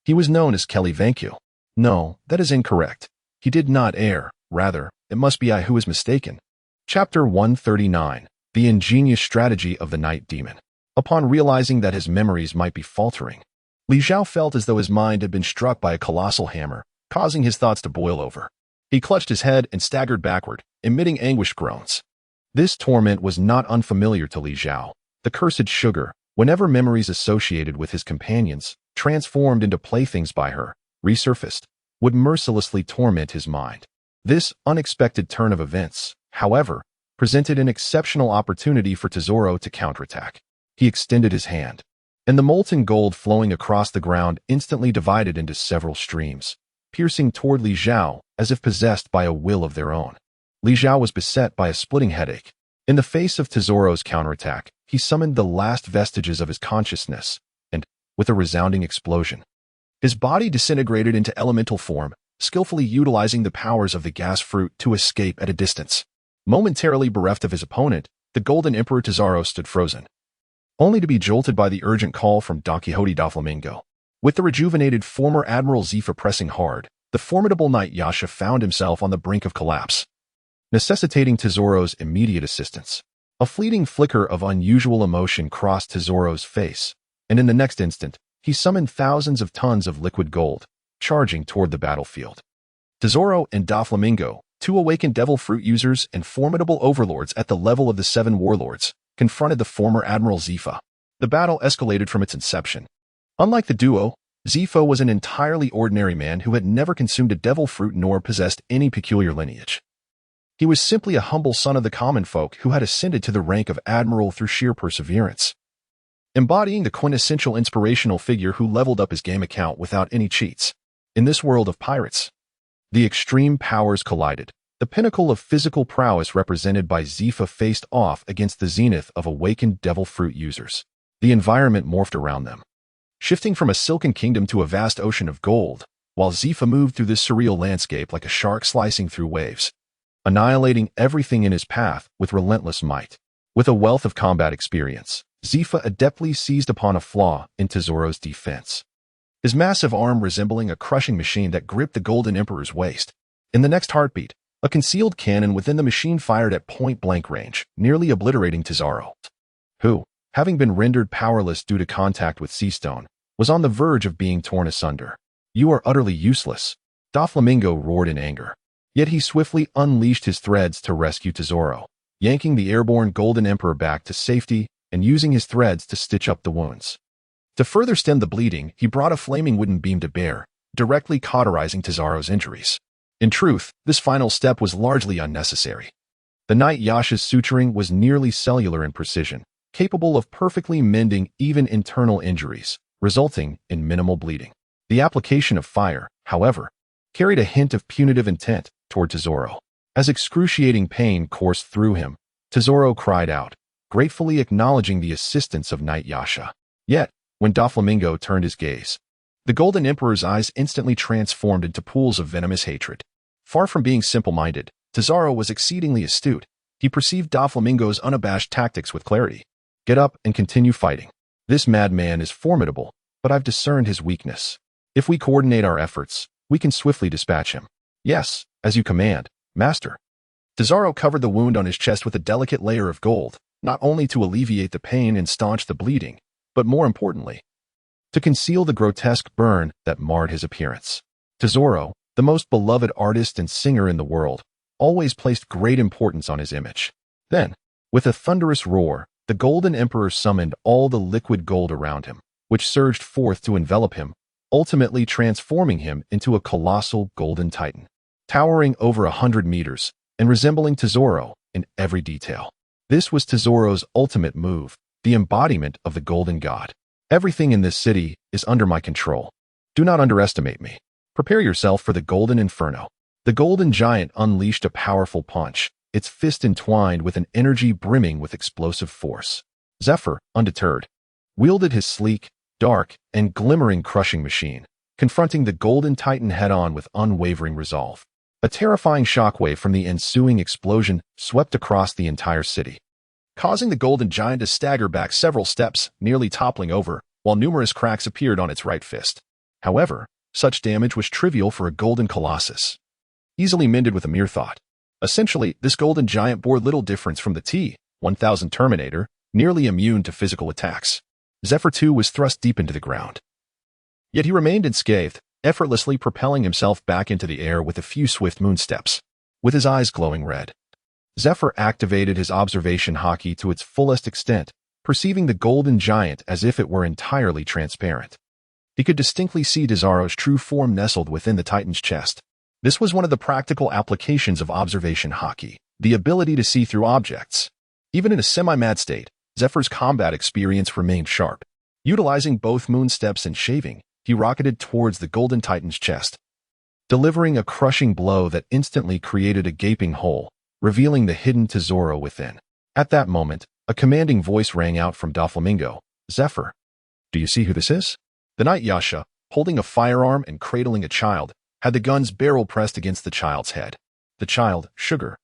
he was known as Kelly Vanku. No, that is incorrect. He did not err. Rather, it must be I who is mistaken. Chapter 139. The Ingenious Strategy of the Night Demon. Upon realizing that his memories might be faltering, Zhao felt as though his mind had been struck by a colossal hammer, causing his thoughts to boil over. He clutched his head and staggered backward, emitting anguished groans. This torment was not unfamiliar to Zhao. The cursed sugar, whenever memories associated with his companions, transformed into playthings by her, resurfaced, would mercilessly torment his mind. This unexpected turn of events, however, presented an exceptional opportunity for Zhao to counterattack. He extended his hand, and the molten gold flowing across the ground instantly divided into several streams, piercing toward Zhao as if possessed by a will of their own. Zhao was beset by a splitting headache. In the face of Zhao's counterattack, he summoned the last vestiges of his consciousness, and, with a resounding explosion, his body disintegrated into elemental form, skillfully utilizing the powers of the gas fruit to escape at a distance. Momentarily bereft of his opponent, the Golden Emperor Zhao stood frozen, only to be jolted by the urgent call from Don Quixote da Flamingo. With the rejuvenated former Admiral Zhao pressing hard, the formidable knight Yasha found himself on the brink of collapse, necessitating Zhao's immediate assistance. A fleeting flicker of unusual emotion crossed Zhao's face, and in the next instant, he summoned thousands of tons of liquid gold, charging toward the battlefield. Zhao and Da Flamingo, two awakened devil fruit users and formidable overlords at the level of the 7 warlords, confronted the former Admiral Zhao. The battle escalated from its inception. Unlike the duo, Zhao was an entirely ordinary man who had never consumed a devil fruit nor possessed any peculiar lineage. He was simply a humble son of the common folk who had ascended to the rank of admiral through sheer perseverance, embodying the quintessential inspirational figure who leveled up his game account without any cheats. In this world of pirates, the extreme powers collided. The pinnacle of physical prowess represented by Zhao faced off against the zenith of awakened devil fruit users. The environment morphed around them, shifting from a silken kingdom to a vast ocean of gold, while Zhao moved through this surreal landscape like a shark slicing through waves, annihilating everything in his path with relentless might. With a wealth of combat experience, Zhao adeptly seized upon a flaw in Zhao's defense, his massive arm resembling a crushing machine that gripped the Golden Emperor's waist. In the next heartbeat, a concealed cannon within the machine fired at point-blank range, nearly obliterating Zhao, who, having been rendered powerless due to contact with sea stone, was on the verge of being torn asunder. You are utterly useless, Da Flamingo roared in anger. Yet he swiftly unleashed his threads to rescue Zhao, yanking the airborne Golden Emperor back to safety and using his threads to stitch up the wounds. To further stem the bleeding, he brought a flaming wooden beam to bear, directly cauterizing Zhao's injuries. In truth, this final step was largely unnecessary. The knight Yasha's suturing was nearly cellular in precision, capable of perfectly mending even internal injuries, resulting in minimal bleeding. The application of fire, however, carried a hint of punitive intent toward Zhao. As excruciating pain coursed through him, Zhao cried out, gratefully acknowledging the assistance of knight Yasha. Yet, when Da Flamingo turned his gaze, the Golden Emperor's eyes instantly transformed into pools of venomous hatred. Far from being simple-minded, Zhao was exceedingly astute. He perceived Da Flamingo's unabashed tactics with clarity. Get up and continue fighting. This madman is formidable, but I've discerned his weakness. If we coordinate our efforts, we can swiftly dispatch him. Yes, as you command, master. Zhao covered the wound on his chest with a delicate layer of gold, not only to alleviate the pain and staunch the bleeding, but more importantly, to conceal the grotesque burn that marred his appearance. Zhao, the most beloved artist and singer in the world, always placed great importance on his image. Then, with a thunderous roar, the Golden Emperor summoned all the liquid gold around him, which surged forth to envelop him, ultimately transforming him into a colossal golden titan, towering over 100 meters and resembling Tesoro in every detail. This was Tesoro's ultimate move, the embodiment of the golden god. Everything in this city is under my control. Do not underestimate me. Prepare yourself for the golden inferno. The golden giant unleashed a powerful punch, its fist entwined with an energy brimming with explosive force. Zephyr, undeterred, wielded his sleek, dark, and glimmering crushing machine, confronting the golden titan head-on with unwavering resolve. A terrifying shockwave from the ensuing explosion swept across the entire city, causing the golden giant to stagger back several steps, nearly toppling over, while numerous cracks appeared on its right fist. However, such damage was trivial for a golden colossus, easily mended with a mere thought. Essentially, this golden giant bore little difference from the T-1000 Terminator, nearly immune to physical attacks. Zephyr 2 was thrust deep into the ground. Yet he remained unscathed, effortlessly propelling himself back into the air with a few swift moon steps. With his eyes glowing red, Zephyr activated his observation haki to its fullest extent, perceiving the golden giant as if it were entirely transparent. He could distinctly see Tesoro's true form nestled within the titan's chest. This was one of the practical applications of observation haki, the ability to see through objects. Even in a semi-mad state, Zephyr's combat experience remained sharp. Utilizing both moon steps and shaving, he rocketed towards the golden titan's chest, delivering a crushing blow that instantly created a gaping hole, revealing the hidden Tesoro within. At that moment, a commanding voice rang out from Doflamingo. "Zephyr, do you see who this is?" The Knight Yasha, holding a firearm and cradling a child, had the gun's barrel pressed against the child's head. The child, Sugar,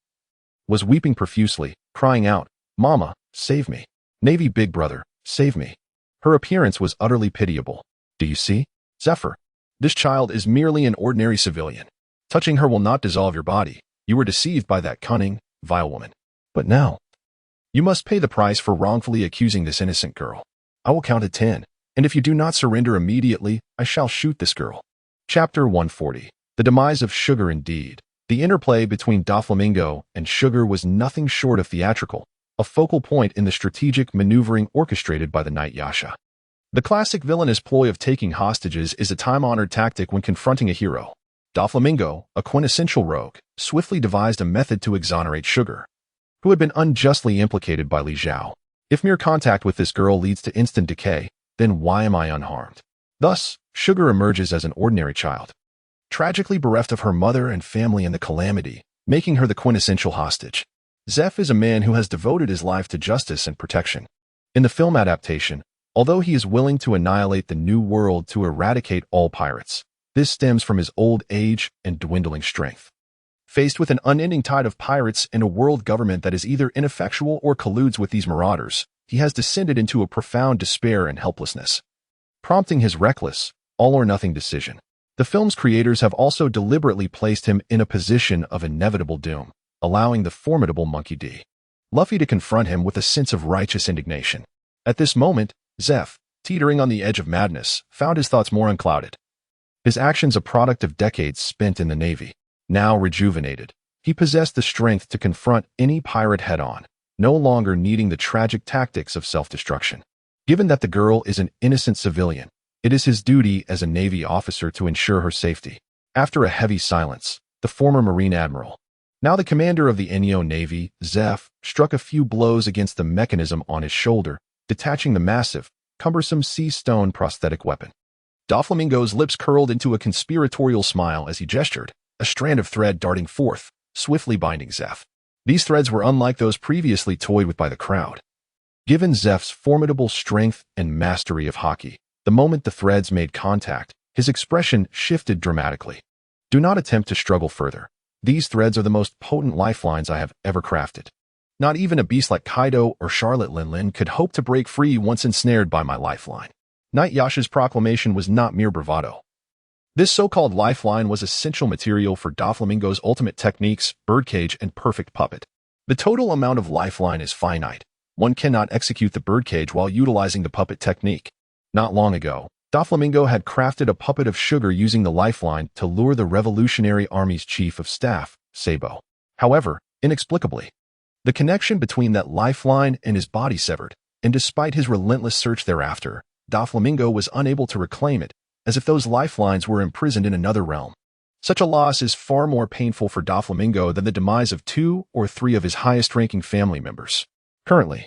was weeping profusely, crying out, "Mama, save me. Navy Big Brother, save me." Her appearance was utterly pitiable. "Do you see, Zephyr? This child is merely an ordinary civilian. Touching her will not dissolve your body. You were deceived by that cunning, vile woman. But now, you must pay the price for wrongfully accusing this innocent girl. I will count to 10, and if you do not surrender immediately, I shall shoot this girl." Chapter 140. The demise of Sugar indeed. The interplay between Doflamingo and Sugar was nothing short of theatrical, a focal point in the strategic maneuvering orchestrated by the Knight Yasha. The classic villainous ploy of taking hostages is a time-honored tactic when confronting a hero. Doflamingo, a quintessential rogue, swiftly devised a method to exonerate Sugar, who had been unjustly implicated by Li Zhao. If mere contact with this girl leads to instant decay, then why am I unharmed? Thus, Sugar emerges as an ordinary child, tragically bereft of her mother and family in the calamity, making her the quintessential hostage. Zeph is a man who has devoted his life to justice and protection. In the film adaptation, although he is willing to annihilate the New World to eradicate all pirates, this stems from his old age and dwindling strength. Faced with an unending tide of pirates and a world government that is either ineffectual or colludes with these marauders, he has descended into a profound despair and helplessness, prompting his reckless, all-or-nothing decision. The film's creators have also deliberately placed him in a position of inevitable doom, allowing the formidable Monkey D. Luffy to confront him with a sense of righteous indignation. At this moment, Zeph, teetering on the edge of madness, found his thoughts more unclouded. His actions a product of decades spent in the Navy. Now rejuvenated, he possessed the strength to confront any pirate head-on, no longer needing the tragic tactics of self-destruction. Given that the girl is an innocent civilian, it is his duty as a Navy officer to ensure her safety. After a heavy silence, the former Marine Admiral, now the commander of the Enyo Navy, Zeph, struck a few blows against the mechanism on his shoulder, detaching the massive, cumbersome sea stone prosthetic weapon. Doflamingo's lips curled into a conspiratorial smile as he gestured, a strand of thread darting forth, swiftly binding Zeph. These threads were unlike those previously toyed with by the crowd. Given Zeph's formidable strength and mastery of haki, the moment the threads made contact, his expression shifted dramatically. "Do not attempt to struggle further. These threads are the most potent lifelines I have ever crafted. Not even a beast like Kaido or Charlotte Linlin could hope to break free once ensnared by my lifeline." Knight Yasha's proclamation was not mere bravado. This so-called lifeline was essential material for Doflamingo's ultimate techniques, birdcage, and perfect puppet. The total amount of lifeline is finite. One cannot execute the birdcage while utilizing the puppet technique. Not long ago, Doflamingo had crafted a puppet of Sugar using the lifeline to lure the Revolutionary Army's Chief of Staff, Sabo. However, inexplicably, the connection between that lifeline and his body severed, and despite his relentless search thereafter, Doflamingo was unable to reclaim it, as if those lifelines were imprisoned in another realm. Such a loss is far more painful for Doflamingo than the demise of 2 or 3 of his highest-ranking family members. Currently,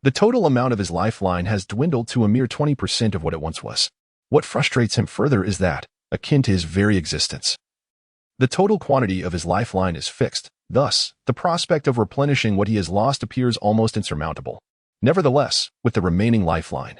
the total amount of his lifeline has dwindled to a mere 20% of what it once was. What frustrates him further is that, akin to his very existence, the total quantity of his lifeline is fixed. Thus, the prospect of replenishing what he has lost appears almost insurmountable. Nevertheless, with the remaining lifeline,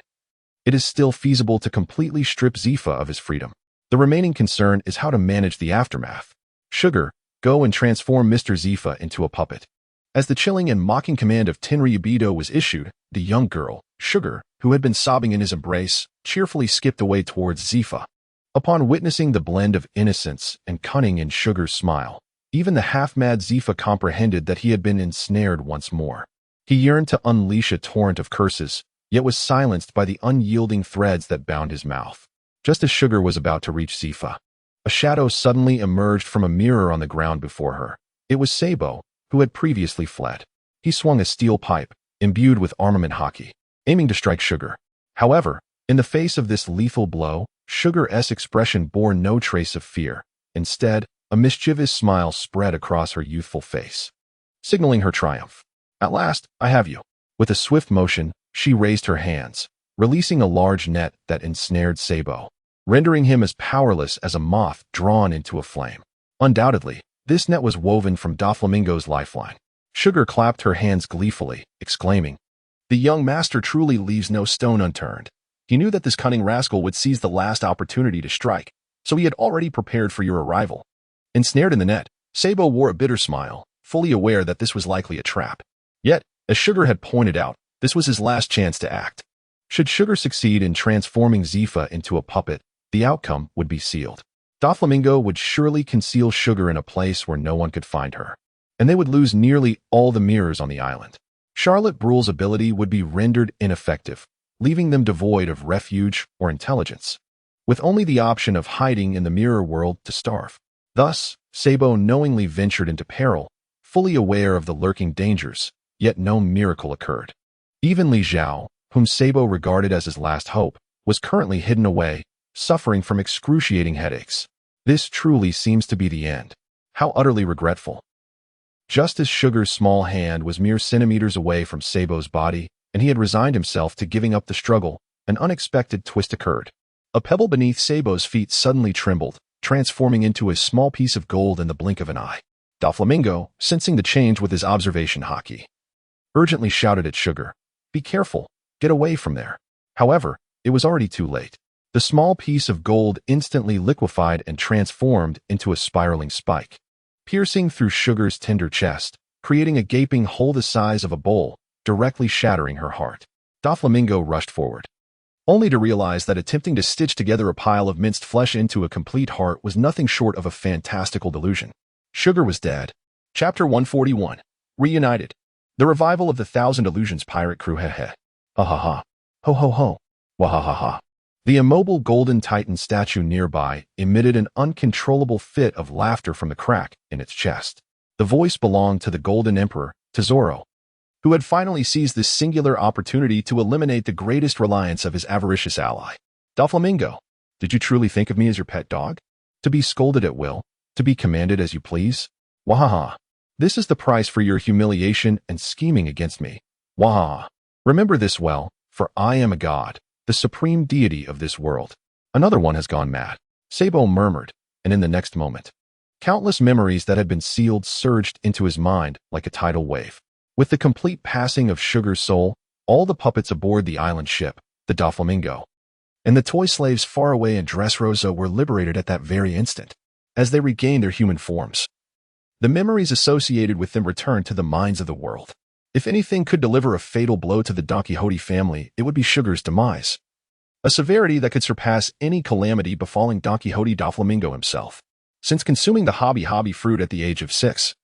it is still feasible to completely strip Zifa of his freedom. The remaining concern is how to manage the aftermath. Sugar, go and transform Mr. Zifa into a puppet. As the chilling and mocking command of Tenryubido was issued, the young girl, Sugar, who had been sobbing in his embrace, cheerfully skipped away towards Zifa. Upon witnessing the blend of innocence and cunning in Sugar's smile, even the half-mad Zifa comprehended that he had been ensnared once more. He yearned to unleash a torrent of curses, yet was silenced by the unyielding threads that bound his mouth. Just as Sugar was about to reach Zifa, a shadow suddenly emerged from a mirror on the ground before her. It was Sabo, who had previously fled. He swung a steel pipe, imbued with armament hockey, aiming to strike Sugar. However, in the face of this lethal blow, Sugar's expression bore no trace of fear. Instead, a mischievous smile spread across her youthful face, signaling her triumph. At last, I have you. With a swift motion, she raised her hands, releasing a large net that ensnared Sabo, rendering him as powerless as a moth drawn into a flame. Undoubtedly, this net was woven from Doflamingo's lifeline. Sugar clapped her hands gleefully, exclaiming, "The young master truly leaves no stone unturned." He knew that this cunning rascal would seize the last opportunity to strike, so he had already prepared for your arrival. Ensnared in the net, Sabo wore a bitter smile, fully aware that this was likely a trap. Yet, as Sugar had pointed out, this was his last chance to act. Should Sugar succeed in transforming Zifa into a puppet, the outcome would be sealed. Doflamingo would surely conceal Sugar in a place where no one could find her, and they would lose nearly all the mirrors on the island. Charlotte Brule's ability would be rendered ineffective, leaving them devoid of refuge or intelligence, with only the option of hiding in the mirror world to starve. Thus, Sabo knowingly ventured into peril, fully aware of the lurking dangers, yet no miracle occurred. Even Li Zhao, whom Sabo regarded as his last hope, was currently hidden away, suffering from excruciating headaches. This truly seems to be the end. How utterly regretful. Just as Sugar's small hand was mere centimeters away from Sabo's body, and he had resigned himself to giving up the struggle, an unexpected twist occurred. A pebble beneath Sabo's feet suddenly trembled, transforming into a small piece of gold in the blink of an eye. Doflamingo, sensing the change with his observation hockey, urgently shouted at Sugar, "Be careful, get away from there." However, it was already too late. The small piece of gold instantly liquefied and transformed into a spiraling spike, piercing through Sugar's tender chest, creating a gaping hole the size of a bowl, directly shattering her heart. Doflamingo rushed forward, only to realize that attempting to stitch together a pile of minced flesh into a complete heart was nothing short of a fantastical delusion. Sugar was dead. Chapter 141. Reunited. The revival of the Thousand Illusions pirate crew. Ha ha. Ha ha ha. Ho ho ho. Wah ha ha ha. The immobile golden titan statue nearby emitted an uncontrollable fit of laughter from the crack in its chest. The voice belonged to the Golden Emperor, Tesoro, who had finally seized this singular opportunity to eliminate the greatest reliance of his avaricious ally. Doflamingo, did you truly think of me as your pet dog? To be scolded at will, to be commanded as you please? Wahaha. This is the price for your humiliation and scheming against me. Wahaha. Remember this well, for I am a god, the supreme deity of this world. Another one has gone mad, Sabo murmured, and in the next moment, countless memories that had been sealed surged into his mind like a tidal wave. With the complete passing of Sugar's soul, all the puppets aboard the island ship, the Doflamingo, and the toy slaves far away in Dressrosa were liberated at that very instant. As they regained their human forms, the memories associated with them returned to the minds of the world. If anything could deliver a fatal blow to the Don Quixote family, it would be Sugar's demise, a severity that could surpass any calamity befalling Don Quixote Doflamingo himself. Since consuming the hobby fruit at the age of 6,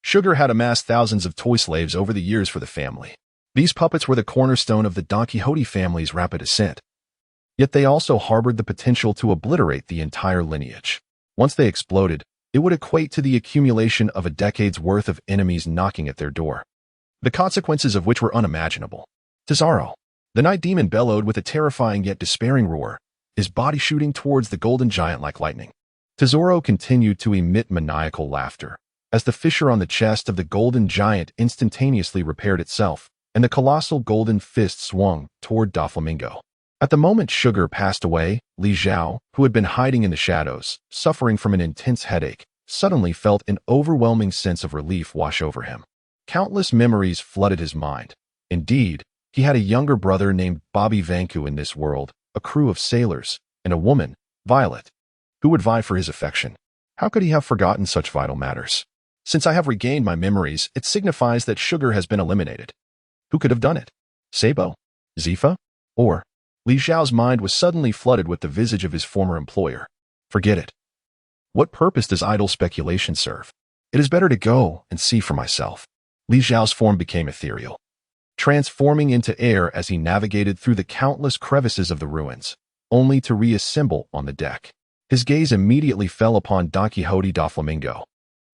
Sugar had amassed thousands of toy slaves over the years for the family. These puppets were the cornerstone of the Don Quixote family's rapid ascent. Yet they also harbored the potential to obliterate the entire lineage. Once they exploded, It would equate to the accumulation of a decade's worth of enemies knocking at their door, the consequences of which were unimaginable. Zhao, the night demon, bellowed with a terrifying yet despairing roar, his body shooting towards the golden giant like lightning. Zhao continued to emit maniacal laughter, as the fissure on the chest of the golden giant instantaneously repaired itself, and the colossal golden fist swung toward Doflamingo. At the moment Sugar passed away, Zhao, who had been hiding in the shadows, suffering from an intense headache, suddenly felt an overwhelming sense of relief wash over him. Countless memories flooded his mind. Indeed, he had a younger brother named Bobby Vanku in this world, a crew of sailors, and a woman, Violet, who would vie for his affection. How could he have forgotten such vital matters? Since I have regained my memories, it signifies that Sugar has been eliminated. Who could have done it? Sabo? Zifa? Or? Zhao's mind was suddenly flooded with the visage of his former employer. Forget it. What purpose does idle speculation serve? It is better to go and see for myself. Zhao's form became ethereal, transforming into air as he navigated through the countless crevices of the ruins, only to reassemble on the deck. His gaze immediately fell upon Don Quixote Doflamingo,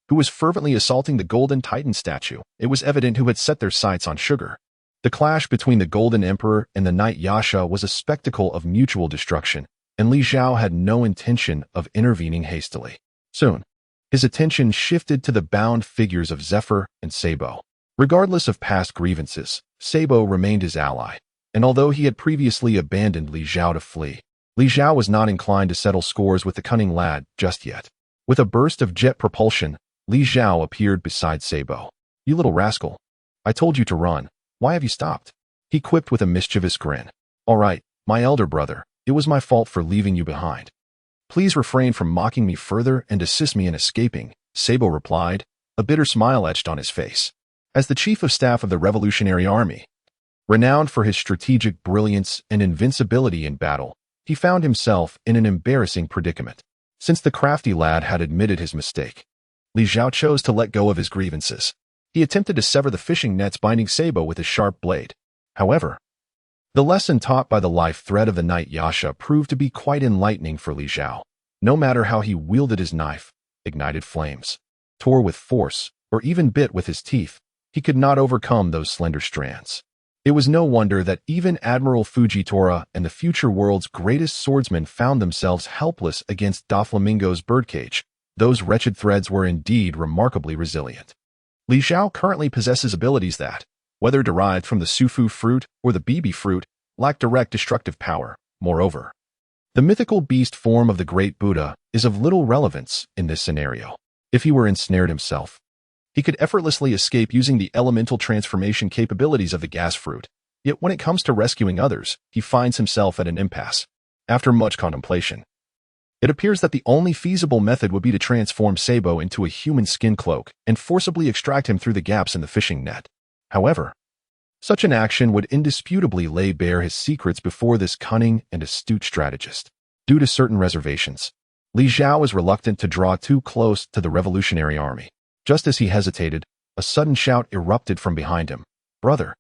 who was fervently assaulting the golden titan statue. It was evident who had set their sights on Sugar. The clash between the Golden Emperor and the Knight Yasha was a spectacle of mutual destruction, and Zhao had no intention of intervening hastily. Soon, his attention shifted to the bound figures of Zephyr and Sabo. Regardless of past grievances, Sabo remained his ally, and although he had previously abandoned Zhao to flee, Zhao was not inclined to settle scores with the cunning lad just yet. With a burst of jet propulsion, Zhao appeared beside Sabo. "You little rascal. I told you to run. Why have you stopped?" He quipped with a mischievous grin. "All right, my elder brother, it was my fault for leaving you behind. Please refrain from mocking me further and assist me in escaping," Sabo replied, a bitter smile etched on his face. As the chief of staff of the Revolutionary Army, renowned for his strategic brilliance and invincibility in battle, he found himself in an embarrassing predicament. Since the crafty lad had admitted his mistake, Zhao chose to let go of his grievances. He attempted to sever the fishing nets binding Sabo with his sharp blade. However, the lesson taught by the life thread of the Knight Yasha proved to be quite enlightening for Zhao. No matter how he wielded his knife, ignited flames, tore with force, or even bit with his teeth, he could not overcome those slender strands. It was no wonder that even Admiral Fujitora and the future world's greatest swordsmen found themselves helpless against Doflamingo's birdcage. Those wretched threads were indeed remarkably resilient. Zhao currently possesses abilities that, whether derived from the Sufu fruit or the Bibi fruit, lack direct destructive power. Moreover, the mythical beast form of the great Buddha is of little relevance in this scenario. If he were ensnared himself, he could effortlessly escape using the elemental transformation capabilities of the gas fruit. Yet when it comes to rescuing others, he finds himself at an impasse. After much contemplation, it appears that the only feasible method would be to transform Sabo into a human skin cloak and forcibly extract him through the gaps in the fishing net. However, such an action would indisputably lay bare his secrets before this cunning and astute strategist. Due to certain reservations, Zhao was reluctant to draw too close to the Revolutionary Army. Just as he hesitated, a sudden shout erupted from behind him. "Brother!"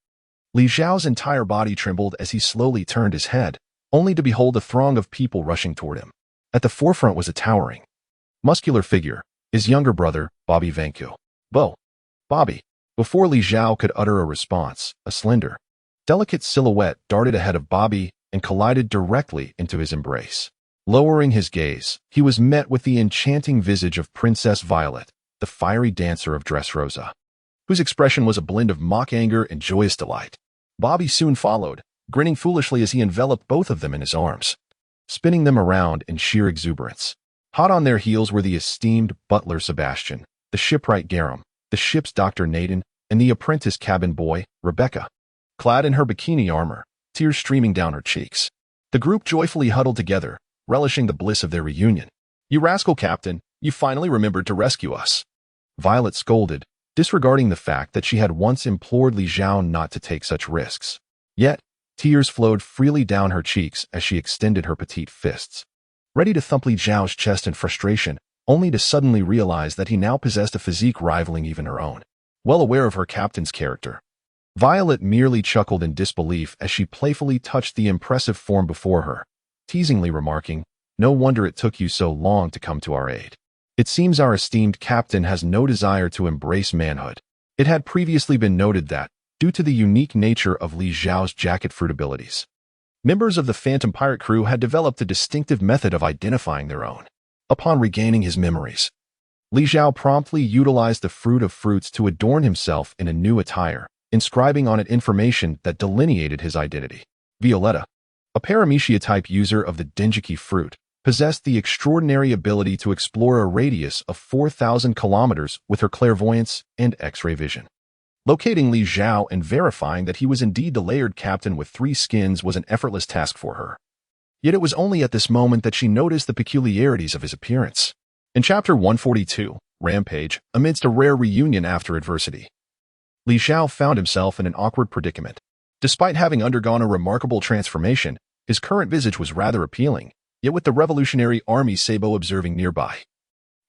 Zhao's entire body trembled as he slowly turned his head, only to behold a throng of people rushing toward him. At the forefront was a towering, muscular figure, his younger brother, Bobby Vanku. Bobby. Before Zhao could utter a response, a slender, delicate silhouette darted ahead of Bobby and collided directly into his embrace. Lowering his gaze, he was met with the enchanting visage of Princess Violet, the fiery dancer of Dressrosa, whose expression was a blend of mock anger and joyous delight. Bobby soon followed, grinning foolishly as he enveloped both of them in his arms, spinning them around in sheer exuberance. Hot on their heels were the esteemed butler Sebastian, the shipwright Garum, the ship's Dr. Nathan, and the apprentice cabin boy, Rebecca, clad in her bikini armor, tears streaming down her cheeks. The group joyfully huddled together, relishing the bliss of their reunion. "You rascal, Captain, you finally remembered to rescue us," Violet scolded, disregarding the fact that she had once implored Zhao not to take such risks. Yet, tears flowed freely down her cheeks as she extended her petite fists, ready to thump Zhao's chest in frustration, only to suddenly realize that he now possessed a physique rivaling even her own. Well aware of her captain's character, Violet merely chuckled in disbelief as she playfully touched the impressive form before her, teasingly remarking, "No wonder it took you so long to come to our aid." It seems our esteemed captain has no desire to embrace manhood. It had previously been noted that, due to the unique nature of Li Zhao's jacket fruit abilities, members of the Phantom Pirate crew had developed a distinctive method of identifying their own. Upon regaining his memories, Li Zhao promptly utilized the fruit of fruits to adorn himself in a new attire, inscribing on it information that delineated his identity. Violetta, a Paramecia-type user of the Dengeki fruit, possessed the extraordinary ability to explore a radius of 4,000 kilometers with her clairvoyance and X-ray vision. Locating Li Zhao and verifying that he was indeed the layered captain with 3 skins was an effortless task for her. Yet it was only at this moment that she noticed the peculiarities of his appearance. In Chapter 142, Rampage, amidst a rare reunion after adversity, Li Zhao found himself in an awkward predicament. Despite having undergone a remarkable transformation, his current visage was rather appealing, yet with the Revolutionary Army Sabo observing nearby,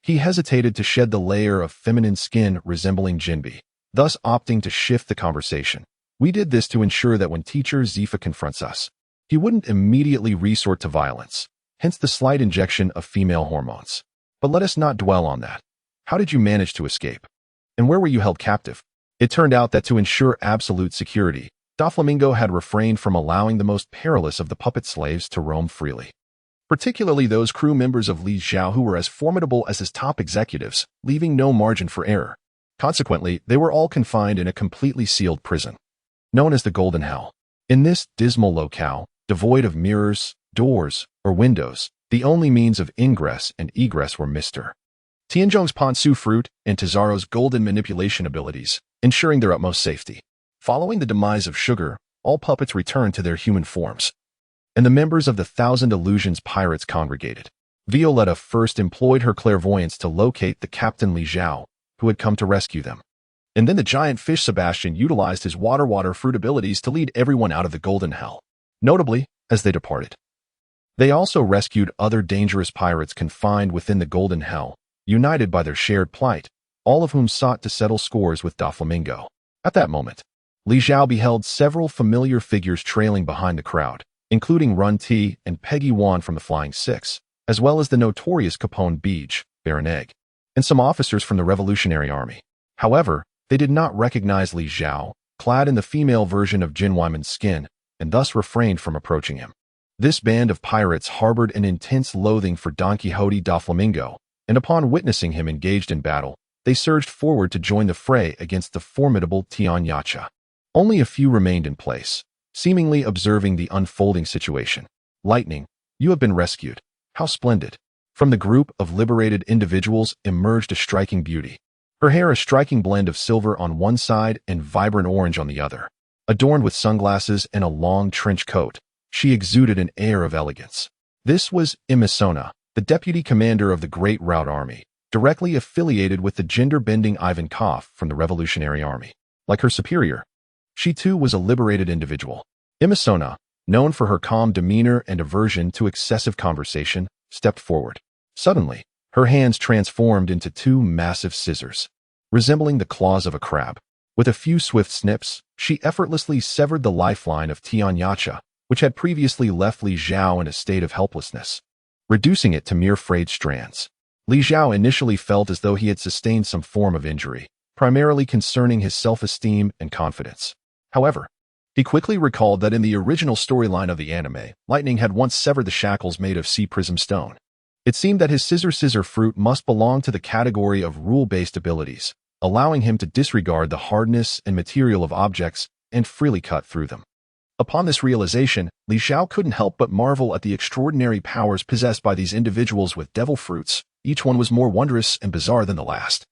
he hesitated to shed the layer of feminine skin resembling Jinbi, thus opting to shift the conversation. We did this to ensure that when Teacher Zifa confronts us, he wouldn't immediately resort to violence, hence the slight injection of female hormones. But let us not dwell on that. How did you manage to escape? And where were you held captive? It turned out that to ensure absolute security, Doflamingo had refrained from allowing the most perilous of the puppet slaves to roam freely. Particularly those crew members of Li Zhao who were as formidable as his top executives, leaving no margin for error. Consequently, they were all confined in a completely sealed prison, known as the Golden Hell. In this dismal locale, devoid of mirrors, doors, or windows, the only means of ingress and egress were Mr. Tianzhong's Ponsu fruit and Tezaro's golden manipulation abilities, ensuring their utmost safety. Following the demise of Sugar, all puppets returned to their human forms, and the members of the Thousand Illusions pirates congregated. Violetta first employed her clairvoyance to locate the Captain Li Zhao, who had come to rescue them. And then the giant fish Sebastian utilized his water fruit abilities to lead everyone out of the Golden Hell. Notably, as they departed, they also rescued other dangerous pirates confined within the Golden Hell, united by their shared plight, all of whom sought to settle scores with Doflamingo. At that moment, Li Zhao beheld several familiar figures trailing behind the crowd, including Run T and Peggy Wan from the Flying Six, as well as the notorious Capone Beach, Baron Egg, and some officers from the Revolutionary Army. However, they did not recognize Li Zhao, clad in the female version of Jin Wyman's skin, and thus refrained from approaching him. This band of pirates harbored an intense loathing for Don Quixote Doflamingo, and upon witnessing him engaged in battle, they surged forward to join the fray against the formidable Tian Yacha. Only a few remained in place, seemingly observing the unfolding situation. Lightning, you have been rescued. How splendid. From the group of liberated individuals emerged a striking beauty. Her hair a striking blend of silver on one side and vibrant orange on the other. Adorned with sunglasses and a long trench coat, she exuded an air of elegance. This was Imisona, the deputy commander of the Great Rout Army, directly affiliated with the gender-bending Ivan Koff from the Revolutionary Army. Like her superior, she too was a liberated individual. Imisona, known for her calm demeanor and aversion to excessive conversation, stepped forward. Suddenly, her hands transformed into 2 massive scissors, resembling the claws of a crab. With a few swift snips, she effortlessly severed the lifeline of Tian Yacha, which had previously left Li Zhao in a state of helplessness, reducing it to mere frayed strands. Li Zhao initially felt as though he had sustained some form of injury, primarily concerning his self-esteem and confidence. However, he quickly recalled that in the original storyline of the anime, Lightning had once severed the shackles made of sea prism stone. It seemed that his scissor fruit must belong to the category of rule-based abilities, allowing him to disregard the hardness and material of objects and freely cut through them. Upon this realization, Li Zhao couldn't help but marvel at the extraordinary powers possessed by these individuals with devil fruits. Each one was more wondrous and bizarre than the last.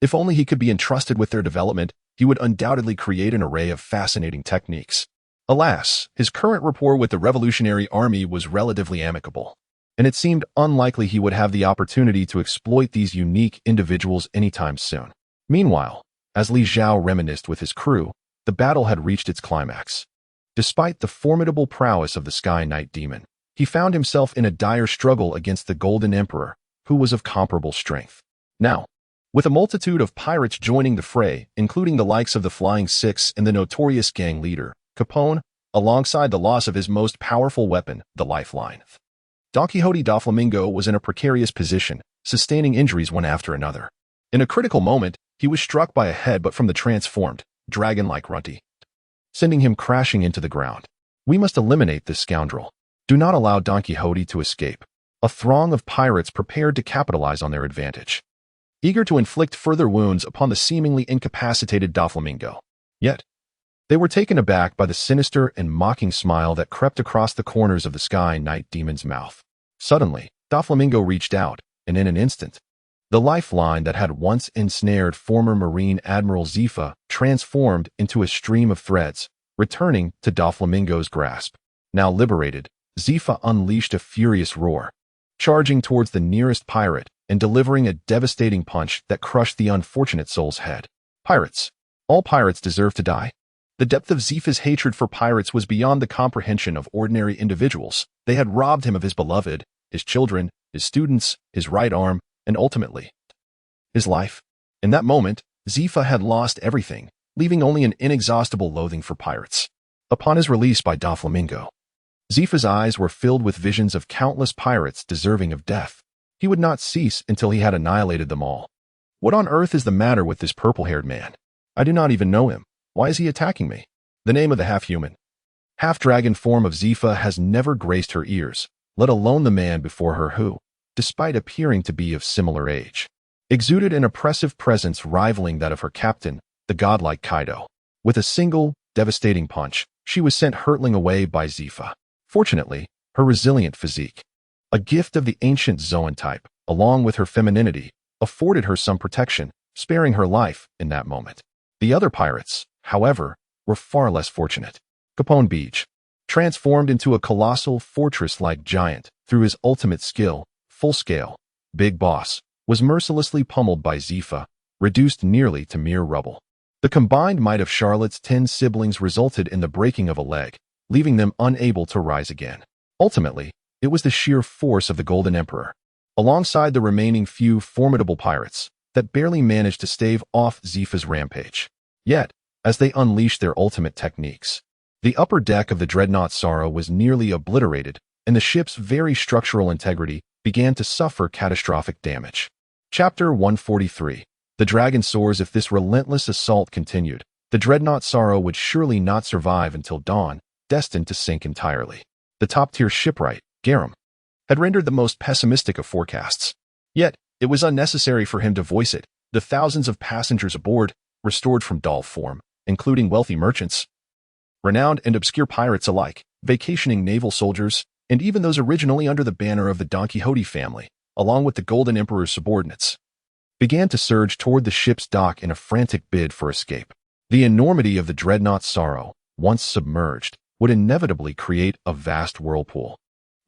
If only he could be entrusted with their development, he would undoubtedly create an array of fascinating techniques. Alas, his current rapport with the Revolutionary Army was relatively amicable, and it seemed unlikely he would have the opportunity to exploit these unique individuals anytime soon. Meanwhile, as Li Zhao reminisced with his crew, the battle had reached its climax. Despite the formidable prowess of the Sky Knight Demon, he found himself in a dire struggle against the Golden Emperor, who was of comparable strength. Now, with a multitude of pirates joining the fray, including the likes of the Flying Six and the notorious gang leader, Capone, alongside the loss of his most powerful weapon, the lifeline, Don Quixote Doflamingo was in a precarious position, sustaining injuries one after another. In a critical moment, he was struck by a headbutt from the transformed, dragon-like Runty, sending him crashing into the ground. We must eliminate this scoundrel. Do not allow Don Quixote to escape. A throng of pirates prepared to capitalize on their advantage, eager to inflict further wounds upon the seemingly incapacitated Doflamingo. Yet, they were taken aback by the sinister and mocking smile that crept across the corners of the Sky Night Demon's mouth. Suddenly, Doflamingo reached out, and in an instant, the lifeline that had once ensnared former Marine Admiral Zifa transformed into a stream of threads, returning to Doflamingo's grasp. Now liberated, Zifa unleashed a furious roar, charging towards the nearest pirate and delivering a devastating punch that crushed the unfortunate soul's head. Pirates. All pirates deserve to die. The depth of Zifa's hatred for pirates was beyond the comprehension of ordinary individuals. They had robbed him of his beloved, his children, his students, his right arm, and ultimately, his life. In that moment, Zifa had lost everything, leaving only an inexhaustible loathing for pirates. Upon his release by Doflamingo, Zifa's eyes were filled with visions of countless pirates deserving of death. He would not cease until he had annihilated them all. What on earth is the matter with this purple-haired man? I do not even know him. Why is he attacking me? The name of the half-human, half-dragon form of Zifa has never graced her ears, let alone the man before her who, despite appearing to be of similar age, exuded an oppressive presence rivaling that of her captain, the godlike Kaido. With a single, devastating punch, she was sent hurtling away by Zifa. Fortunately, her resilient physique, a gift of the ancient Zoan type, along with her femininity, afforded her some protection, sparing her life in that moment. The other pirates, however, were far less fortunate. Capone Beach, transformed into a colossal fortress-like giant through his ultimate skill, full-scale, Big Boss, was mercilessly pummeled by Zifa, reduced nearly to mere rubble. The combined might of Charlotte's 10 siblings resulted in the breaking of a leg, leaving them unable to rise again. Ultimately, it was the sheer force of the Golden Emperor, alongside the remaining few formidable pirates, that barely managed to stave off Zifa's rampage. Yet, as they unleashed their ultimate techniques, the upper deck of the dreadnought Sorrow was nearly obliterated, and the ship's very structural integrity began to suffer catastrophic damage. Chapter 143. The dragon soars. If this relentless assault continued, the dreadnought Sorrow would surely not survive until dawn, destined to sink entirely. The top-tier shipwright, Garum, had rendered the most pessimistic of forecasts. Yet, it was unnecessary for him to voice it. The thousands of passengers aboard, restored from doll form, including wealthy merchants, renowned and obscure pirates alike, vacationing naval soldiers, and even those originally under the banner of the Don Quixote family, along with the Golden Emperor's subordinates, began to surge toward the ship's dock in a frantic bid for escape. The enormity of the dreadnought Sorrow, once submerged, would inevitably create a vast whirlpool,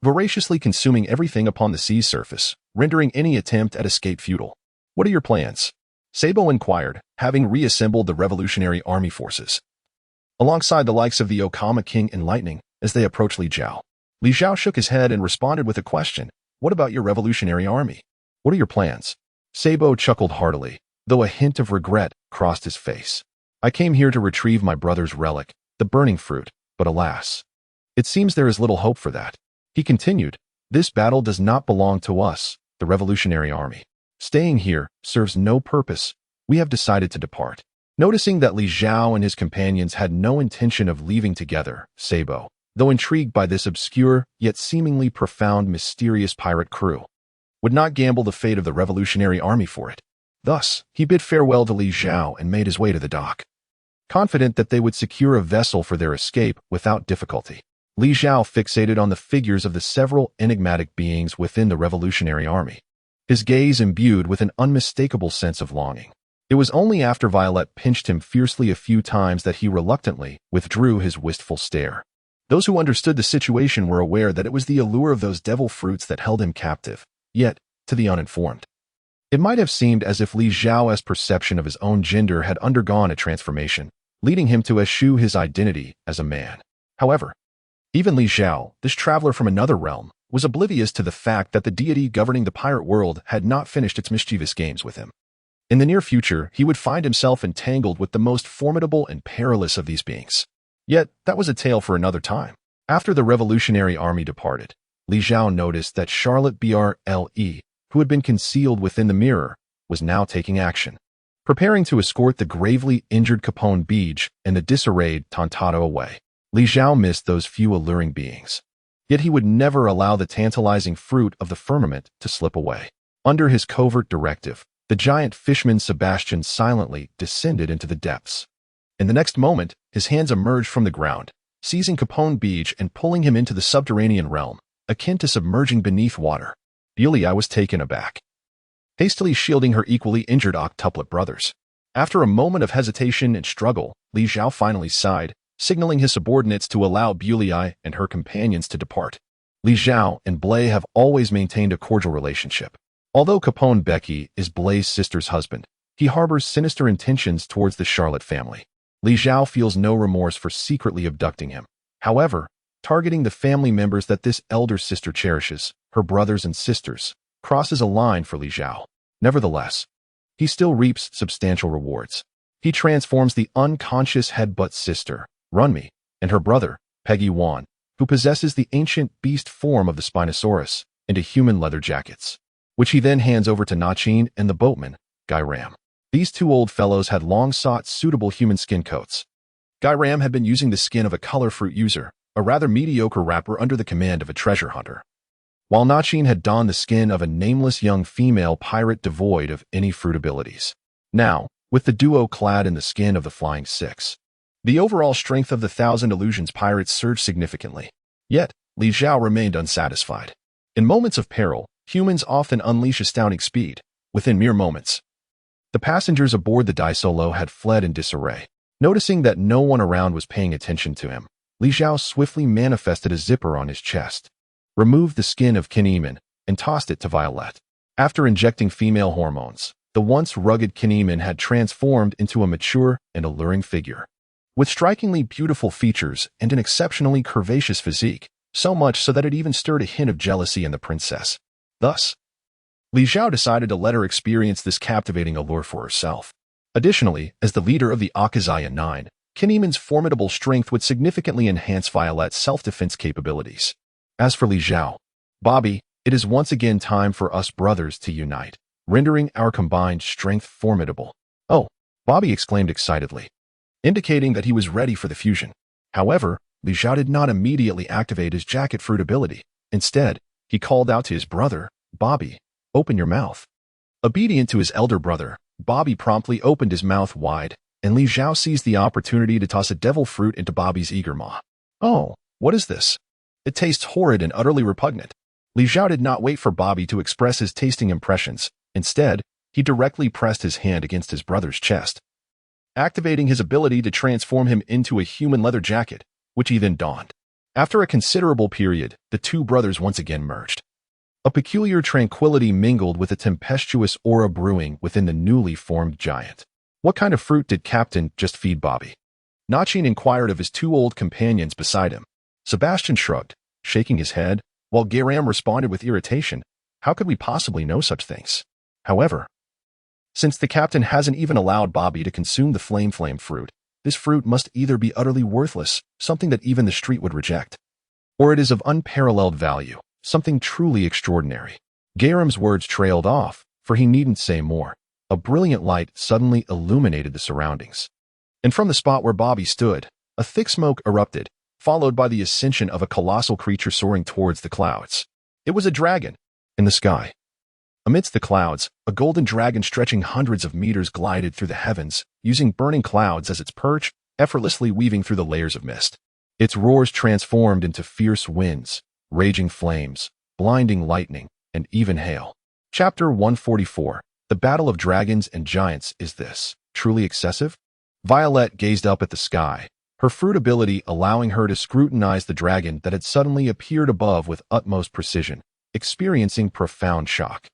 voraciously consuming everything upon the sea's surface, rendering any attempt at escape futile. What are your plans? Sabo inquired, having reassembled the Revolutionary Army forces, alongside the likes of the Okama King and Lightning, as they approached Li Zhao. Li Zhao shook his head and responded with a question. What about your Revolutionary Army? What are your plans? Sabo chuckled heartily, though a hint of regret crossed his face. I came here to retrieve my brother's relic, the burning fruit, but alas, it seems there is little hope for that. He continued, this battle does not belong to us, the Revolutionary Army. Staying here serves no purpose. We have decided to depart. Noticing that Li Zhao and his companions had no intention of leaving together, Sabo, though intrigued by this obscure yet seemingly profound mysterious pirate crew, would not gamble the fate of the Revolutionary Army for it. Thus, he bid farewell to Li Zhao and made his way to the dock, confident that they would secure a vessel for their escape without difficulty. Li Zhao fixated on the figures of the several enigmatic beings within the Revolutionary Army, his gaze imbued with an unmistakable sense of longing. It was only after Violet pinched him fiercely a few times that he reluctantly withdrew his wistful stare. Those who understood the situation were aware that it was the allure of those devil fruits that held him captive. Yet, to the uninformed, it might have seemed as if Li Zhao's perception of his own gender had undergone a transformation, leading him to eschew his identity as a man. However, even Li Zhao, this traveler from another realm, was oblivious to the fact that the deity governing the pirate world had not finished its mischievous games with him. In the near future, he would find himself entangled with the most formidable and perilous of these beings. Yet, that was a tale for another time. After the Revolutionary Army departed, Li Zhao noticed that Charlotte Brle, who had been concealed within the mirror, was now taking action, preparing to escort the gravely injured Capone Beach and the disarrayed Tantado away. Li Zhao missed those few alluring beings. Yet he would never allow the tantalizing fruit of the firmament to slip away. Under his covert directive, the giant fishman Sebastian silently descended into the depths. In the next moment, his hands emerged from the ground, seizing Capone Beach and pulling him into the subterranean realm, akin to submerging beneath water. Yulia was taken aback, hastily shielding her equally injured octuplet brothers. After a moment of hesitation and struggle, Li Zhao finally sighed, signaling his subordinates to allow Bulei and her companions to depart. Li Zhao and Blay have always maintained a cordial relationship. Although Capone Becky is Blay's sister's husband, he harbors sinister intentions towards the Charlotte family. Li Zhao feels no remorse for secretly abducting him. However, targeting the family members that this elder sister cherishes, her brothers and sisters, crosses a line for Li Zhao. Nevertheless, he still reaps substantial rewards. He transforms the unconscious headbutt sister, Runmi, and her brother, Peggy Wan, who possesses the ancient beast form of the Spinosaurus, into human leather jackets, which he then hands over to Nachin and the boatman, Guy Ram. These two old fellows had long sought suitable human skin coats. Guy Ram had been using the skin of a color fruit user, a rather mediocre rapper under the command of a treasure hunter, while Nachin had donned the skin of a nameless young female pirate devoid of any fruit abilities. Now, with the duo clad in the skin of the Flying Six, the overall strength of the Thousand Illusions pirates surged significantly. Yet, Li Zhao remained unsatisfied. In moments of peril, humans often unleash astounding speed. Within mere moments, the passengers aboard the Daisolo had fled in disarray. Noticing that no one around was paying attention to him, Li Zhao swiftly manifested a zipper on his chest, removed the skin of Kineman, and tossed it to Violet. After injecting female hormones, the once rugged Kineman had transformed into a mature and alluring figure, with strikingly beautiful features and an exceptionally curvaceous physique, so much so that it even stirred a hint of jealousy in the princess. Thus, Li Zhao decided to let her experience this captivating allure for herself. Additionally, as the leader of the Akazaya Nine, Kineman's formidable strength would significantly enhance Violet's self-defense capabilities. As for Li Zhao, Bobby, it is once again time for us brothers to unite, rendering our combined strength formidable. Oh, Bobby exclaimed excitedly, indicating that he was ready for the fusion. However, Li Zhao did not immediately activate his jacket fruit ability. Instead, he called out to his brother, Bobby, open your mouth. Obedient to his elder brother, Bobby promptly opened his mouth wide, and Li Zhao seized the opportunity to toss a devil fruit into Bobby's eager maw. Oh, what is this? It tastes horrid and utterly repugnant. Li Zhao did not wait for Bobby to express his tasting impressions. Instead, he directly pressed his hand against his brother's chest, activating his ability to transform him into a human leather jacket, which he then donned. After a considerable period, the two brothers once again merged. A peculiar tranquility mingled with a tempestuous aura brewing within the newly formed giant. What kind of fruit did Captain just feed Bobby? Nachin inquired of his two old companions beside him. Sebastian shrugged, shaking his head, while Geram responded with irritation. How could we possibly know such things? However, since the captain hasn't even allowed Bobby to consume the flame fruit, this fruit must either be utterly worthless, something that even the street would reject, or it is of unparalleled value, something truly extraordinary. Garam's words trailed off, for he needn't say more. A brilliant light suddenly illuminated the surroundings, and from the spot where Bobby stood, a thick smoke erupted, followed by the ascension of a colossal creature soaring towards the clouds. It was a dragon. In the sky, amidst the clouds, a golden dragon stretching hundreds of meters glided through the heavens, using burning clouds as its perch, effortlessly weaving through the layers of mist. Its roars transformed into fierce winds, raging flames, blinding lightning, and even hail. Chapter 144. The Battle of Dragons and Giants. Is this truly excessive? Violet gazed up at the sky, her fruit ability allowing her to scrutinize the dragon that had suddenly appeared above with utmost precision, experiencing profound shock.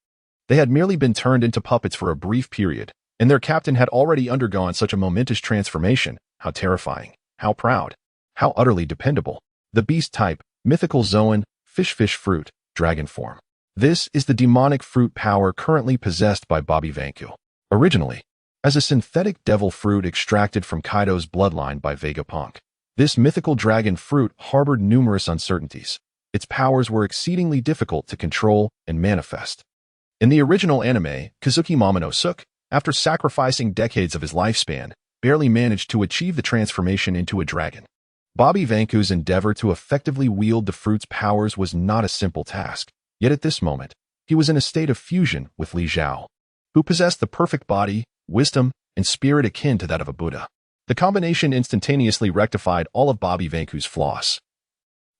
They had merely been turned into puppets for a brief period, and their captain had already undergone such a momentous transformation. How terrifying, how proud, how utterly dependable. The beast type, mythical Zoan, fish fruit, dragon form. This is the demonic fruit power currently possessed by Bobby Vanku. Originally, as a synthetic devil fruit extracted from Kaido's bloodline by Vegapunk, this mythical dragon fruit harbored numerous uncertainties. Its powers were exceedingly difficult to control and manifest. In the original anime, Kazuki Momonosuke, after sacrificing decades of his lifespan, barely managed to achieve the transformation into a dragon. Bobby Vanku's endeavor to effectively wield the fruit's powers was not a simple task, yet at this moment, he was in a state of fusion with Li Zhao, who possessed the perfect body, wisdom, and spirit akin to that of a Buddha. The combination instantaneously rectified all of Bobby Vanku's flaws,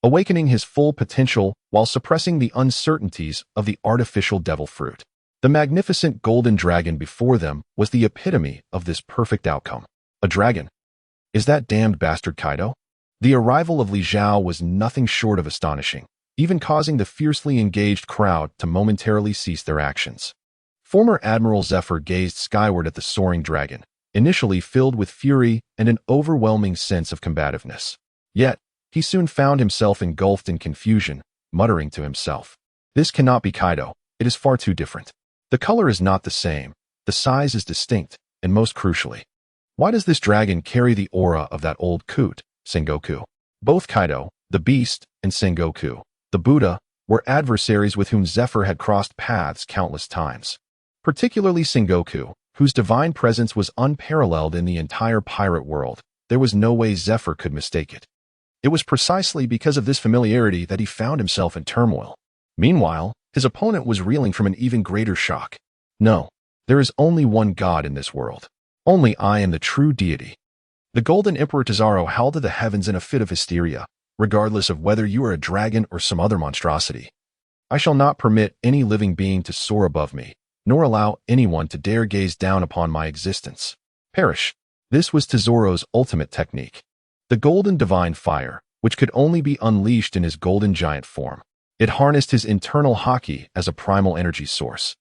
awakening his full potential while suppressing the uncertainties of the artificial devil fruit. The magnificent golden dragon before them was the epitome of this perfect outcome. A dragon? Is that damned bastard Kaido? The arrival of Li Zhao was nothing short of astonishing, even causing the fiercely engaged crowd to momentarily cease their actions. Former Admiral Zephyr gazed skyward at the soaring dragon, initially filled with fury and an overwhelming sense of combativeness. Yet, he soon found himself engulfed in confusion, muttering to himself, "This cannot be Kaido. It is far too different. The color is not the same, the size is distinct, and most crucially, why does this dragon carry the aura of that old coot, Sengoku?" Both Kaido, the beast, and Sengoku, the Buddha, were adversaries with whom Zephyr had crossed paths countless times. Particularly Sengoku, whose divine presence was unparalleled in the entire pirate world. There was no way Zephyr could mistake it. It was precisely because of this familiarity that he found himself in turmoil. Meanwhile, his opponent was reeling from an even greater shock. No, there is only one God in this world. Only I am the true deity. The Golden Emperor Tazaro howled to the heavens in a fit of hysteria, regardless of whether you are a dragon or some other monstrosity. I shall not permit any living being to soar above me, nor allow anyone to dare gaze down upon my existence. Perish. This was Tezoro's ultimate technique. The golden divine fire, which could only be unleashed in his golden giant form. It harnessed his internal haki as a primal energy source,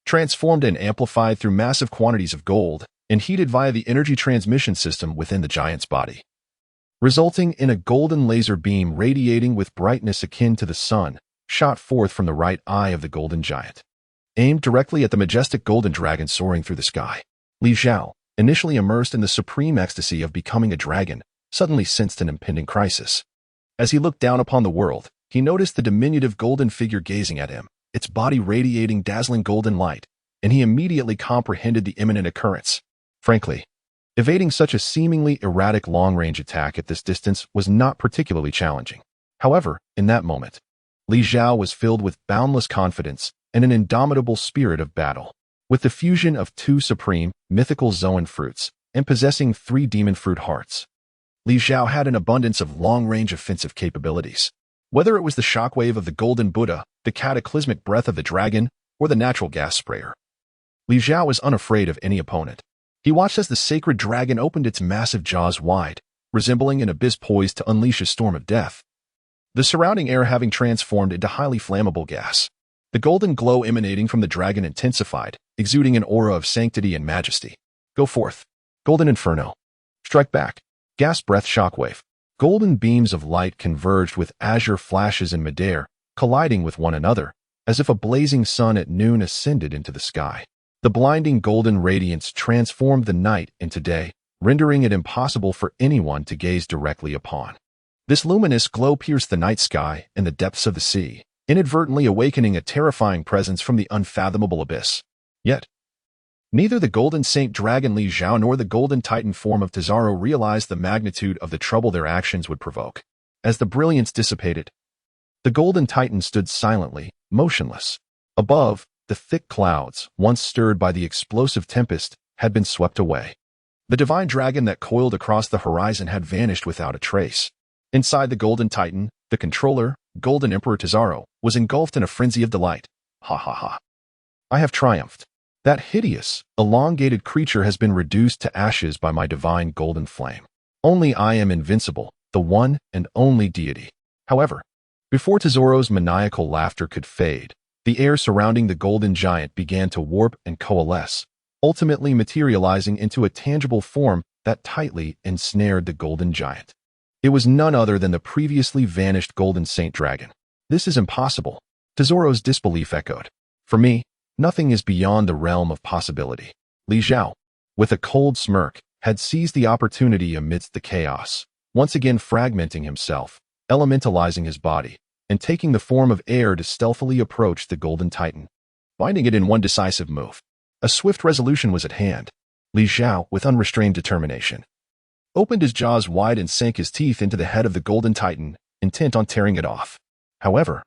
transformed and amplified through massive quantities of gold, and heated via the energy transmission system within the giant's body, resulting in a golden laser beam radiating with brightness akin to the sun, shot forth from the right eye of the golden giant, aimed directly at the majestic golden dragon soaring through the sky. Li Zhao, initially immersed in the supreme ecstasy of becoming a dragon, suddenly sensed an impending crisis. As he looked down upon the world, he noticed the diminutive golden figure gazing at him, its body radiating dazzling golden light, and he immediately comprehended the imminent occurrence. Frankly, evading such a seemingly erratic long-range attack at this distance was not particularly challenging. However, in that moment, Li Zhao was filled with boundless confidence and an indomitable spirit of battle. With the fusion of two supreme, mythical Zoan fruits, and possessing 3 demon fruit hearts, Li Zhao had an abundance of long-range offensive capabilities. Whether it was the shockwave of the Golden Buddha, the cataclysmic breath of the dragon, or the natural gas sprayer, Li Zhao was unafraid of any opponent. He watched as the sacred dragon opened its massive jaws wide, resembling an abyss poised to unleash a storm of death, the surrounding air having transformed into highly flammable gas. The golden glow emanating from the dragon intensified, exuding an aura of sanctity and majesty. Go forth, golden inferno. Strike back. Gas breath shockwave. Golden beams of light converged with azure flashes in midair, colliding with one another, as if a blazing sun at noon ascended into the sky. The blinding golden radiance transformed the night into day, rendering it impossible for anyone to gaze directly upon. This luminous glow pierced the night sky and the depths of the sea, inadvertently awakening a terrifying presence from the unfathomable abyss. Yet, neither the Golden Saint Dragon Li Zhao nor the Golden Titan form of Tazaro realized the magnitude of the trouble their actions would provoke. As the brilliance dissipated, the Golden Titan stood silently, motionless. Above, the thick clouds, once stirred by the explosive tempest, had been swept away. The divine dragon that coiled across the horizon had vanished without a trace. Inside the Golden Titan, the controller, Golden Emperor Tazaro, was engulfed in a frenzy of delight. Ha ha ha. I have triumphed. That hideous, elongated creature has been reduced to ashes by my divine golden flame. Only I am invincible, the one and only deity. However, before Tazoro's maniacal laughter could fade, the air surrounding the golden giant began to warp and coalesce, ultimately materializing into a tangible form that tightly ensnared the golden giant. It was none other than the previously vanished Golden Saint Dragon. This is impossible. Tazoro's disbelief echoed. For me, nothing is beyond the realm of possibility. Li Zhao, with a cold smirk, had seized the opportunity amidst the chaos, once again fragmenting himself, elementalizing his body, and taking the form of air to stealthily approach the Golden Titan. binding it in one decisive move. A swift resolution was at hand. Li Zhao, with unrestrained determination, opened his jaws wide and sank his teeth into the head of the Golden Titan, intent on tearing it off. However,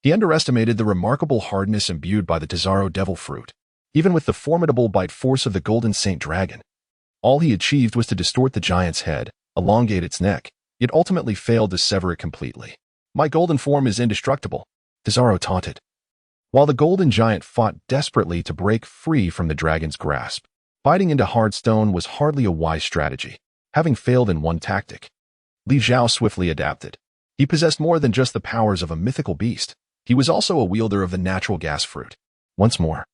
he underestimated the remarkable hardness imbued by the Tesoro Devil Fruit. Even with the formidable bite force of the Golden Saint Dragon, all he achieved was to distort the giant's head, elongate its neck, yet ultimately failed to sever it completely. My golden form is indestructible, Tesoro taunted, while the golden giant fought desperately to break free from the dragon's grasp. Biting into hard stone was hardly a wise strategy. Having failed in one tactic, Li Zhao swiftly adapted. He possessed more than just the powers of a mythical beast. He was also a wielder of the natural gas fruit. Once more,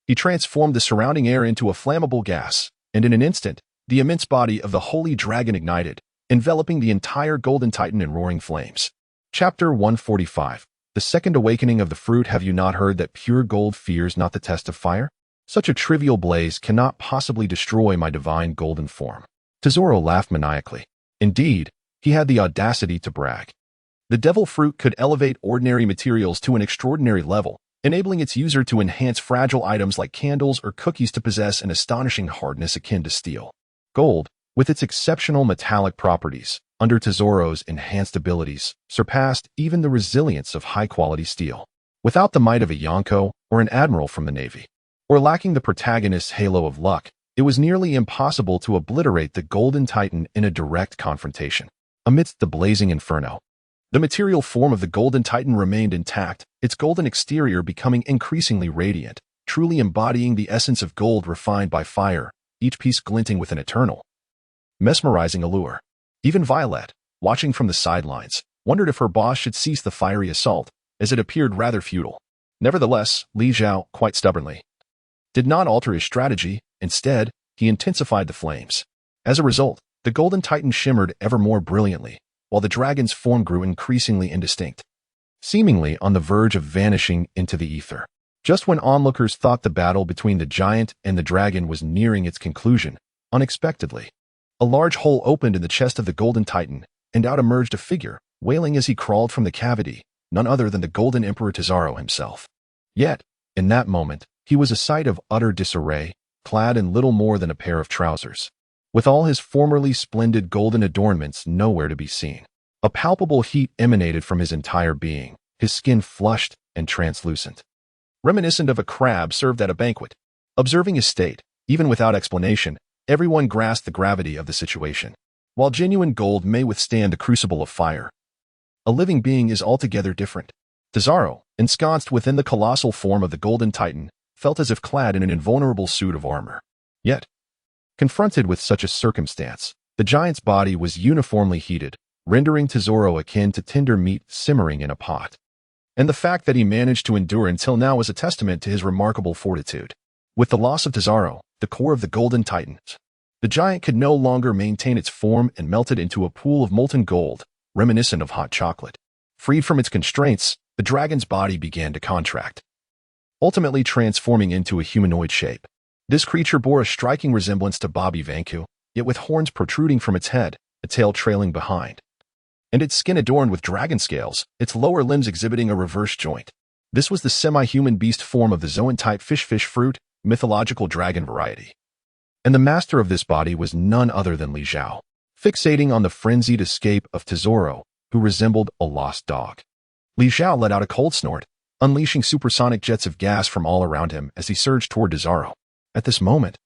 he transformed the surrounding air into a flammable gas, and in an instant, the immense body of the holy dragon ignited, enveloping the entire Golden Titan in roaring flames. Chapter 145. The Second Awakening of the Fruit. Have you not heard that pure gold fears not the test of fire? Such a trivial blaze cannot possibly destroy my divine golden form. Tesoro laughed maniacally. Indeed, he had the audacity to brag. The devil fruit could elevate ordinary materials to an extraordinary level, enabling its user to enhance fragile items like candles or cookies to possess an astonishing hardness akin to steel. Gold, with its exceptional metallic properties, under Tesoro's enhanced abilities, surpassed even the resilience of high-quality steel. Without the might of a Yonko or an admiral from the Navy, or lacking the protagonist's halo of luck, it was nearly impossible to obliterate the Golden Titan in a direct confrontation. Amidst the blazing inferno, the material form of the Golden Titan remained intact, its golden exterior becoming increasingly radiant, truly embodying the essence of gold refined by fire, each piece glinting with an eternal, mesmerizing allure. Even Violet, watching from the sidelines, wondered if her boss should cease the fiery assault, as it appeared rather futile. Nevertheless, Li Zhao, quite stubbornly, did not alter his strategy. Instead, he intensified the flames. As a result, the Golden Titan shimmered ever more brilliantly, while the dragon's form grew increasingly indistinct, seemingly on the verge of vanishing into the ether. Just when onlookers thought the battle between the giant and the dragon was nearing its conclusion, unexpectedly, a large hole opened in the chest of the Golden Titan, and out emerged a figure, wailing as he crawled from the cavity, none other than the Golden Emperor Tesoro himself. Yet, in that moment, he was a sight of utter disarray, clad in little more than a pair of trousers, with all his formerly splendid golden adornments nowhere to be seen. A palpable heat emanated from his entire being, his skin flushed and translucent, reminiscent of a crab served at a banquet. Observing his state, even without explanation, everyone grasped the gravity of the situation. While genuine gold may withstand the crucible of fire, a living being is altogether different. Tesoro, ensconced within the colossal form of the Golden Titan, felt as if clad in an invulnerable suit of armor. Yet, confronted with such a circumstance, the giant's body was uniformly heated, rendering Tesoro akin to tender meat simmering in a pot. And the fact that he managed to endure until now was a testament to his remarkable fortitude. With the loss of Tesoro, the core of the Golden Titan, the giant could no longer maintain its form and melted into a pool of molten gold, reminiscent of hot chocolate. Freed from its constraints, the dragon's body began to contract, ultimately transforming into a humanoid shape. This creature bore a striking resemblance to Bobby Vanku, yet with horns protruding from its head, a tail trailing behind, and its skin adorned with dragon scales, its lower limbs exhibiting a reverse joint. This was the semi-human beast form of the zoan-type fish fruit, mythological dragon variety. And the master of this body was none other than Li Zhao, fixating on the frenzied escape of Tesoro, who resembled a lost dog. Li Zhao let out a cold snort, unleashing supersonic jets of gas from all around him as he surged toward Tesoro. At this moment,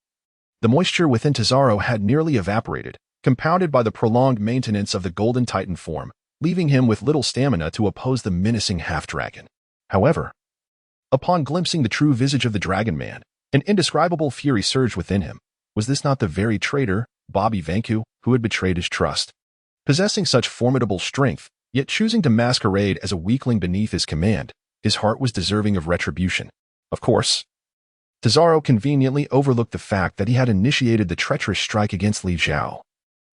the moisture within Tesoro had nearly evaporated, compounded by the prolonged maintenance of the Golden Titan form, leaving him with little stamina to oppose the menacing half-dragon. However, upon glimpsing the true visage of the Dragon Man, an indescribable fury surged within him. Was this not the very traitor, Bobby Vanku, who had betrayed his trust? Possessing such formidable strength, yet choosing to masquerade as a weakling beneath his command, his heart was deserving of retribution. Of course, Tesoro conveniently overlooked the fact that he had initiated the treacherous strike against Li Zhao.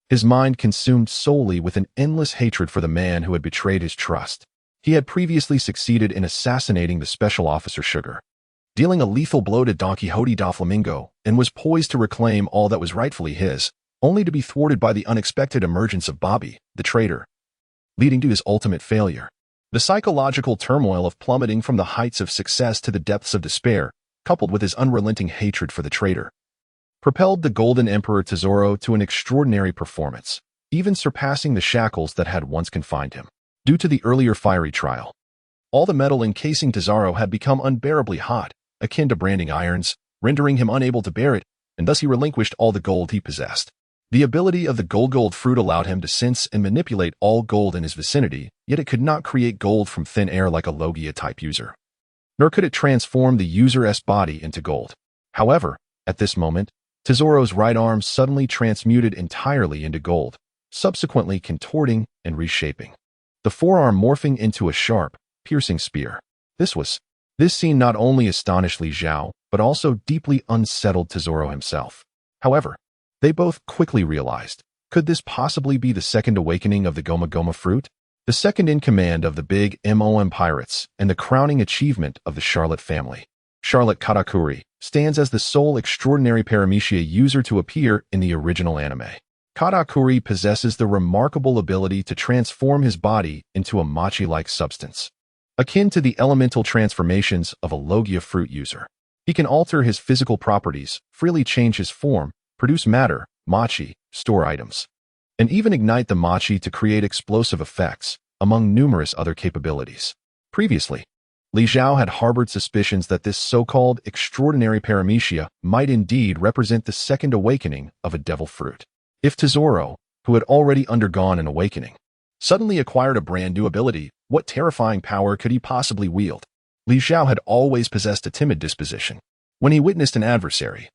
His mind consumed solely with an endless hatred for the man who had betrayed his trust. He had previously succeeded in assassinating the Special Officer Sugar, dealing a lethal blow to Don Quixote da Flamingo, and was poised to reclaim all that was rightfully his, only to be thwarted by the unexpected emergence of Bobby, the traitor, leading to his ultimate failure. The psychological turmoil of plummeting from the heights of success to the depths of despair, coupled with his unrelenting hatred for the traitor, propelled the Golden Emperor Tesoro to an extraordinary performance, even surpassing the shackles that had once confined him. Due to the earlier fiery trial, all the metal encasing Tesoro had become unbearably hot, akin to branding irons, rendering him unable to bear it, and thus he relinquished all the gold he possessed. The ability of the gold fruit allowed him to sense and manipulate all gold in his vicinity, yet it could not create gold from thin air like a Logia-type user. Nor could it transform the user's body into gold. However, at this moment, Tesoro's right arm suddenly transmuted entirely into gold, subsequently contorting and reshaping, the forearm morphing into a sharp, piercing spear. This scene not only astonished Li Zhao, but also deeply unsettled Tesoro himself. However, they both quickly realized, could this possibly be the second awakening of the Goma fruit? The second in command of the big MOM pirates and the crowning achievement of the Charlotte family. Charlotte Katakuri stands as the sole extraordinary paramecia user to appear in the original anime. Katakuri possesses the remarkable ability to transform his body into a mochi-like substance, akin to the elemental transformations of a Logia fruit user. He can alter his physical properties, freely change his form, produce matter, mochi, store items, and even ignite the mochi to create explosive effects, among numerous other capabilities. Previously, Li Zhao had harbored suspicions that this so-called extraordinary paramecia might indeed represent the second awakening of a devil fruit. If Tesoro, who had already undergone an awakening, suddenly acquired a brand new ability, what terrifying power could he possibly wield? Li Zhao had always possessed a timid disposition. When he witnessed an adversary,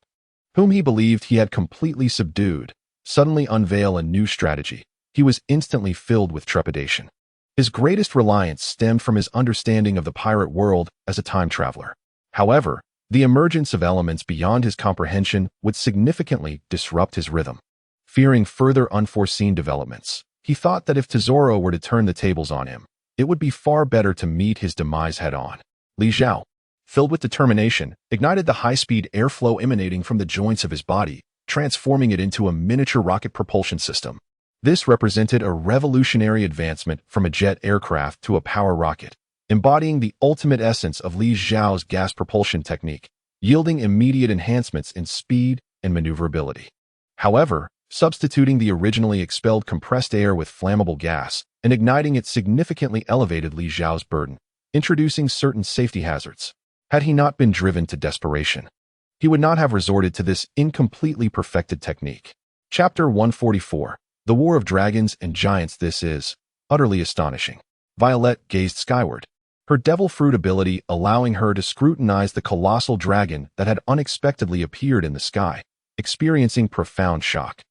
whom he believed he had completely subdued, suddenly unveil a new strategy, he was instantly filled with trepidation. His greatest reliance stemmed from his understanding of the pirate world as a time traveler. However, the emergence of elements beyond his comprehension would significantly disrupt his rhythm. Fearing further unforeseen developments, he thought that if Tesoro were to turn the tables on him, it would be far better to meet his demise head-on. Li Zhao, filled with determination, ignited the high-speed airflow emanating from the joints of his body, transforming it into a miniature rocket propulsion system. This represented a revolutionary advancement from a jet aircraft to a power rocket, embodying the ultimate essence of Li Zhao's gas propulsion technique, yielding immediate enhancements in speed and maneuverability. However, substituting the originally expelled compressed air with flammable gas and igniting it significantly elevated Li Zhao's burden, introducing certain safety hazards. Had he not been driven to desperation, he would not have resorted to this incompletely perfected technique. Chapter 144. The War of Dragons and Giants. This is utterly astonishing. Violet gazed skyward, her devil fruit ability allowing her to scrutinize the colossal dragon that had unexpectedly appeared in the sky, experiencing profound shock.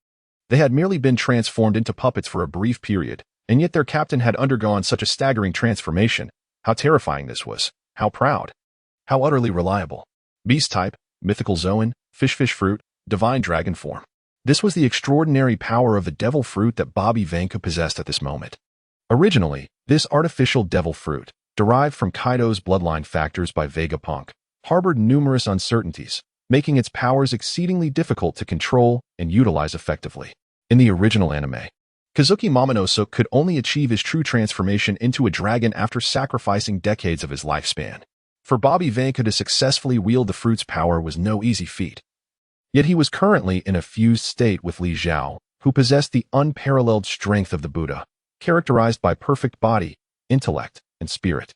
They had merely been transformed into puppets for a brief period, and yet their captain had undergone such a staggering transformation. How terrifying this was. How proud. How utterly reliable. Beast type, mythical zoan, fish fruit, divine dragon form. This was the extraordinary power of the devil fruit that Bobby Vanka possessed at this moment. Originally, this artificial devil fruit, derived from Kaido's bloodline factors by Vegapunk, harbored numerous uncertainties, making its powers exceedingly difficult to control and utilize effectively. In the original anime, Kazuki Momonosuke could only achieve his true transformation into a dragon after sacrificing decades of his lifespan. For Bobby Vanka to successfully wield the fruit's power was no easy feat. Yet he was currently in a fused state with Li Zhao, who possessed the unparalleled strength of the Buddha, characterized by perfect body, intellect, and spirit.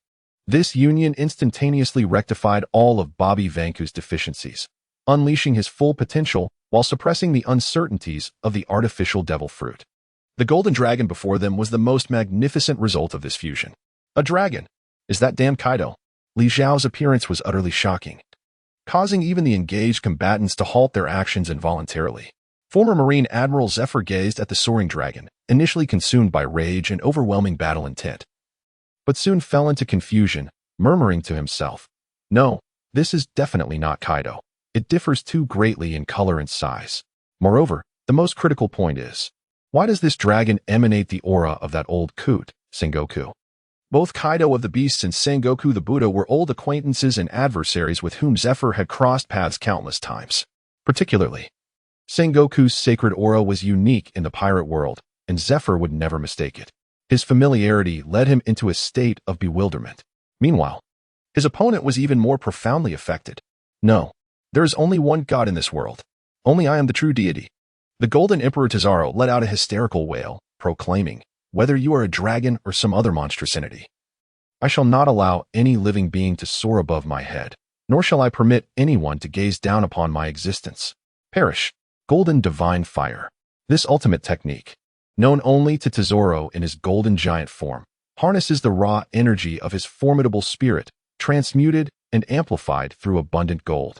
This union instantaneously rectified all of Bobby Vanka's deficiencies, unleashing his full potential while suppressing the uncertainties of the artificial devil fruit. The golden dragon before them was the most magnificent result of this fusion. A dragon? Is that damn Kaido? Li Zhao's appearance was utterly shocking, causing even the engaged combatants to halt their actions involuntarily. Former Marine Admiral Zephyr gazed at the soaring dragon, initially consumed by rage and overwhelming battle intent, but soon fell into confusion, murmuring to himself, "No, this is definitely not Kaido. It differs too greatly in color and size. Moreover, the most critical point is, why does this dragon emanate the aura of that old coot, Sengoku?" Both Kaido of the Beasts and Sengoku the Buddha were old acquaintances and adversaries with whom Zephyr had crossed paths countless times. Particularly, Sengoku's sacred aura was unique in the pirate world, and Zephyr would never mistake it. His familiarity led him into a state of bewilderment. Meanwhile, his opponent was even more profoundly affected. No, there is only one God in this world. Only I am the true deity. The Golden Emperor Tizaro let out a hysterical wail, proclaiming, "Whether you are a dragon or some other monstrous entity, I shall not allow any living being to soar above my head, nor shall I permit anyone to gaze down upon my existence. Perish, golden divine fire." This ultimate technique, known only to Tizaro in his golden giant form, harnesses the raw energy of his formidable spirit, transmuted and amplified through abundant gold,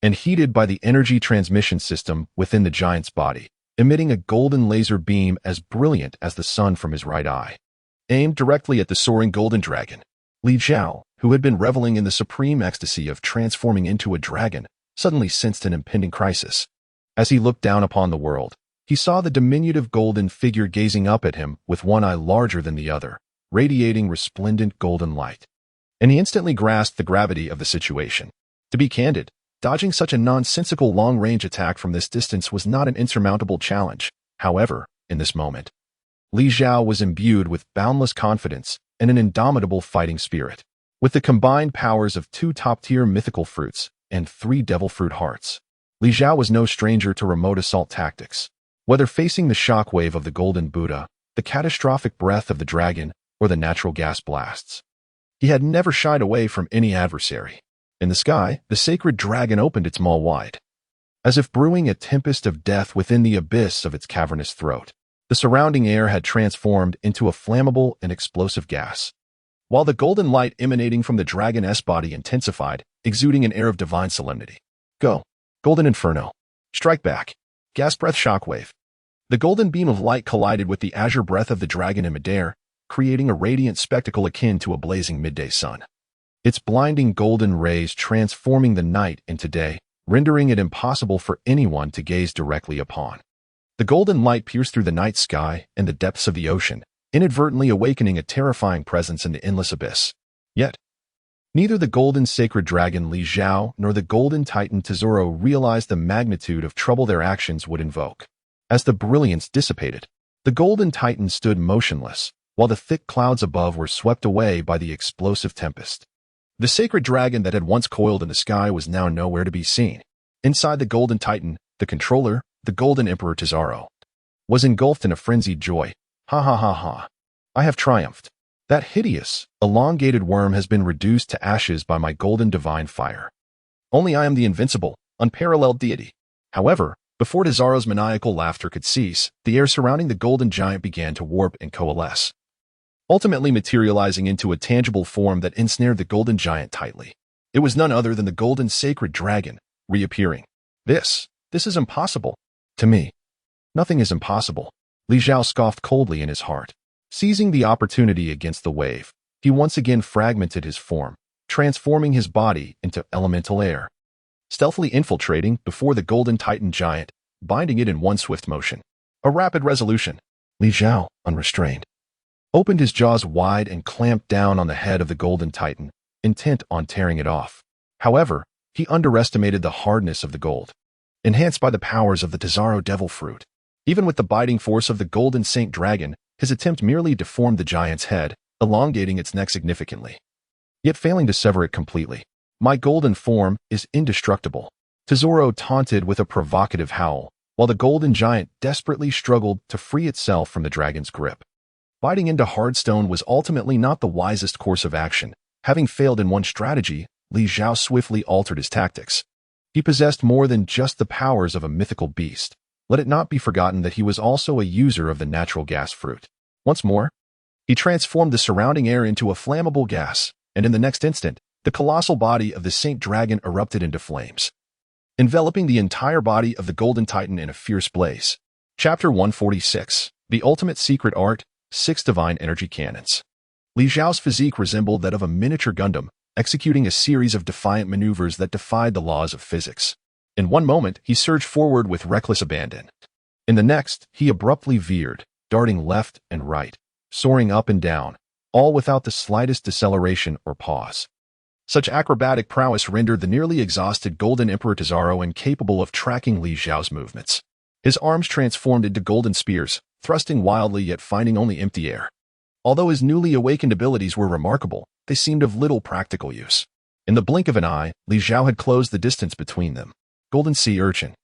and heated by the energy transmission system within the giant's body, emitting a golden laser beam as brilliant as the sun from his right eye. Aimed directly at the soaring golden dragon, Li Zhao, who had been reveling in the supreme ecstasy of transforming into a dragon, suddenly sensed an impending crisis. As he looked down upon the world, he saw the diminutive golden figure gazing up at him with one eye larger than the other, radiating resplendent golden light. And he instantly grasped the gravity of the situation. To be candid, dodging such a nonsensical long-range attack from this distance was not an insurmountable challenge. However, in this moment, Li Zhao was imbued with boundless confidence and an indomitable fighting spirit. With the combined powers of 2 top-tier mythical fruits and 3 devil fruit hearts, Li Zhao was no stranger to remote assault tactics. Whether facing the shockwave of the Golden Buddha, the catastrophic breath of the dragon, or the natural gas blasts, he had never shied away from any adversary. In the sky, the sacred dragon opened its maw wide, as if brewing a tempest of death within the abyss of its cavernous throat. The surrounding air had transformed into a flammable and explosive gas, while the golden light emanating from the dragon's body intensified, exuding an air of divine solemnity. Go, golden inferno. Strike back. Gas breath shockwave. The golden beam of light collided with the azure breath of the dragon in midair, creating a radiant spectacle akin to a blazing midday sun. Its blinding golden rays transforming the night into day, rendering it impossible for anyone to gaze directly upon. The golden light pierced through the night sky and the depths of the ocean, inadvertently awakening a terrifying presence in the endless abyss. Yet, neither the golden sacred dragon Li Zhao nor the golden titan Tizaro realized the magnitude of trouble their actions would invoke. As the brilliance dissipated, the golden titan stood motionless, while the thick clouds above were swept away by the explosive tempest. The sacred dragon that had once coiled in the sky was now nowhere to be seen. Inside the golden titan, the controller, the golden emperor Tizaro, was engulfed in a frenzied joy. Ha ha ha ha. I have triumphed. That hideous, elongated worm has been reduced to ashes by my golden divine fire. Only I am the invincible, unparalleled deity. However, before Tizaro's maniacal laughter could cease, the air surrounding the golden giant began to warp and coalesce, ultimately materializing into a tangible form that ensnared the golden giant tightly. It was none other than the golden sacred dragon, reappearing. This is impossible. To me, nothing is impossible. Li Zhao scoffed coldly in his heart. Seizing the opportunity against the wave, he once again fragmented his form, transforming his body into elemental air, stealthily infiltrating before the golden titan giant, binding it in one swift motion. A rapid resolution. Li Zhao, unrestrained, opened his jaws wide and clamped down on the head of the golden titan, intent on tearing it off. However, he underestimated the hardness of the gold, enhanced by the powers of the Tizaro devil fruit. Even with the biting force of the golden saint dragon, his attempt merely deformed the giant's head, elongating its neck significantly, yet failing to sever it completely. My golden form is indestructible, Tizaro taunted with a provocative howl, while the golden giant desperately struggled to free itself from the dragon's grip. Biting into hard stone was ultimately not the wisest course of action. Having failed in one strategy, Li Zhao swiftly altered his tactics. He possessed more than just the powers of a mythical beast. Let it not be forgotten that he was also a user of the natural gas fruit. Once more, he transformed the surrounding air into a flammable gas, and in the next instant, the colossal body of the Saint Dragon erupted into flames, enveloping the entire body of the Golden Titan in a fierce blaze. Chapter 146. The Ultimate Secret Art, 6 Divine Energy Cannons. Li Zhao's physique resembled that of a miniature Gundam, executing a series of defiant maneuvers that defied the laws of physics. In one moment, he surged forward with reckless abandon. In the next, he abruptly veered, darting left and right, soaring up and down, all without the slightest deceleration or pause. Such acrobatic prowess rendered the nearly exhausted Golden Emperor Tizaro incapable of tracking Li Zhao's movements. His arms transformed into golden spears, thrusting wildly yet finding only empty air. Although his newly awakened abilities were remarkable, they seemed of little practical use. In the blink of an eye, Li Zhao had closed the distance between them. Golden Sea Urchin.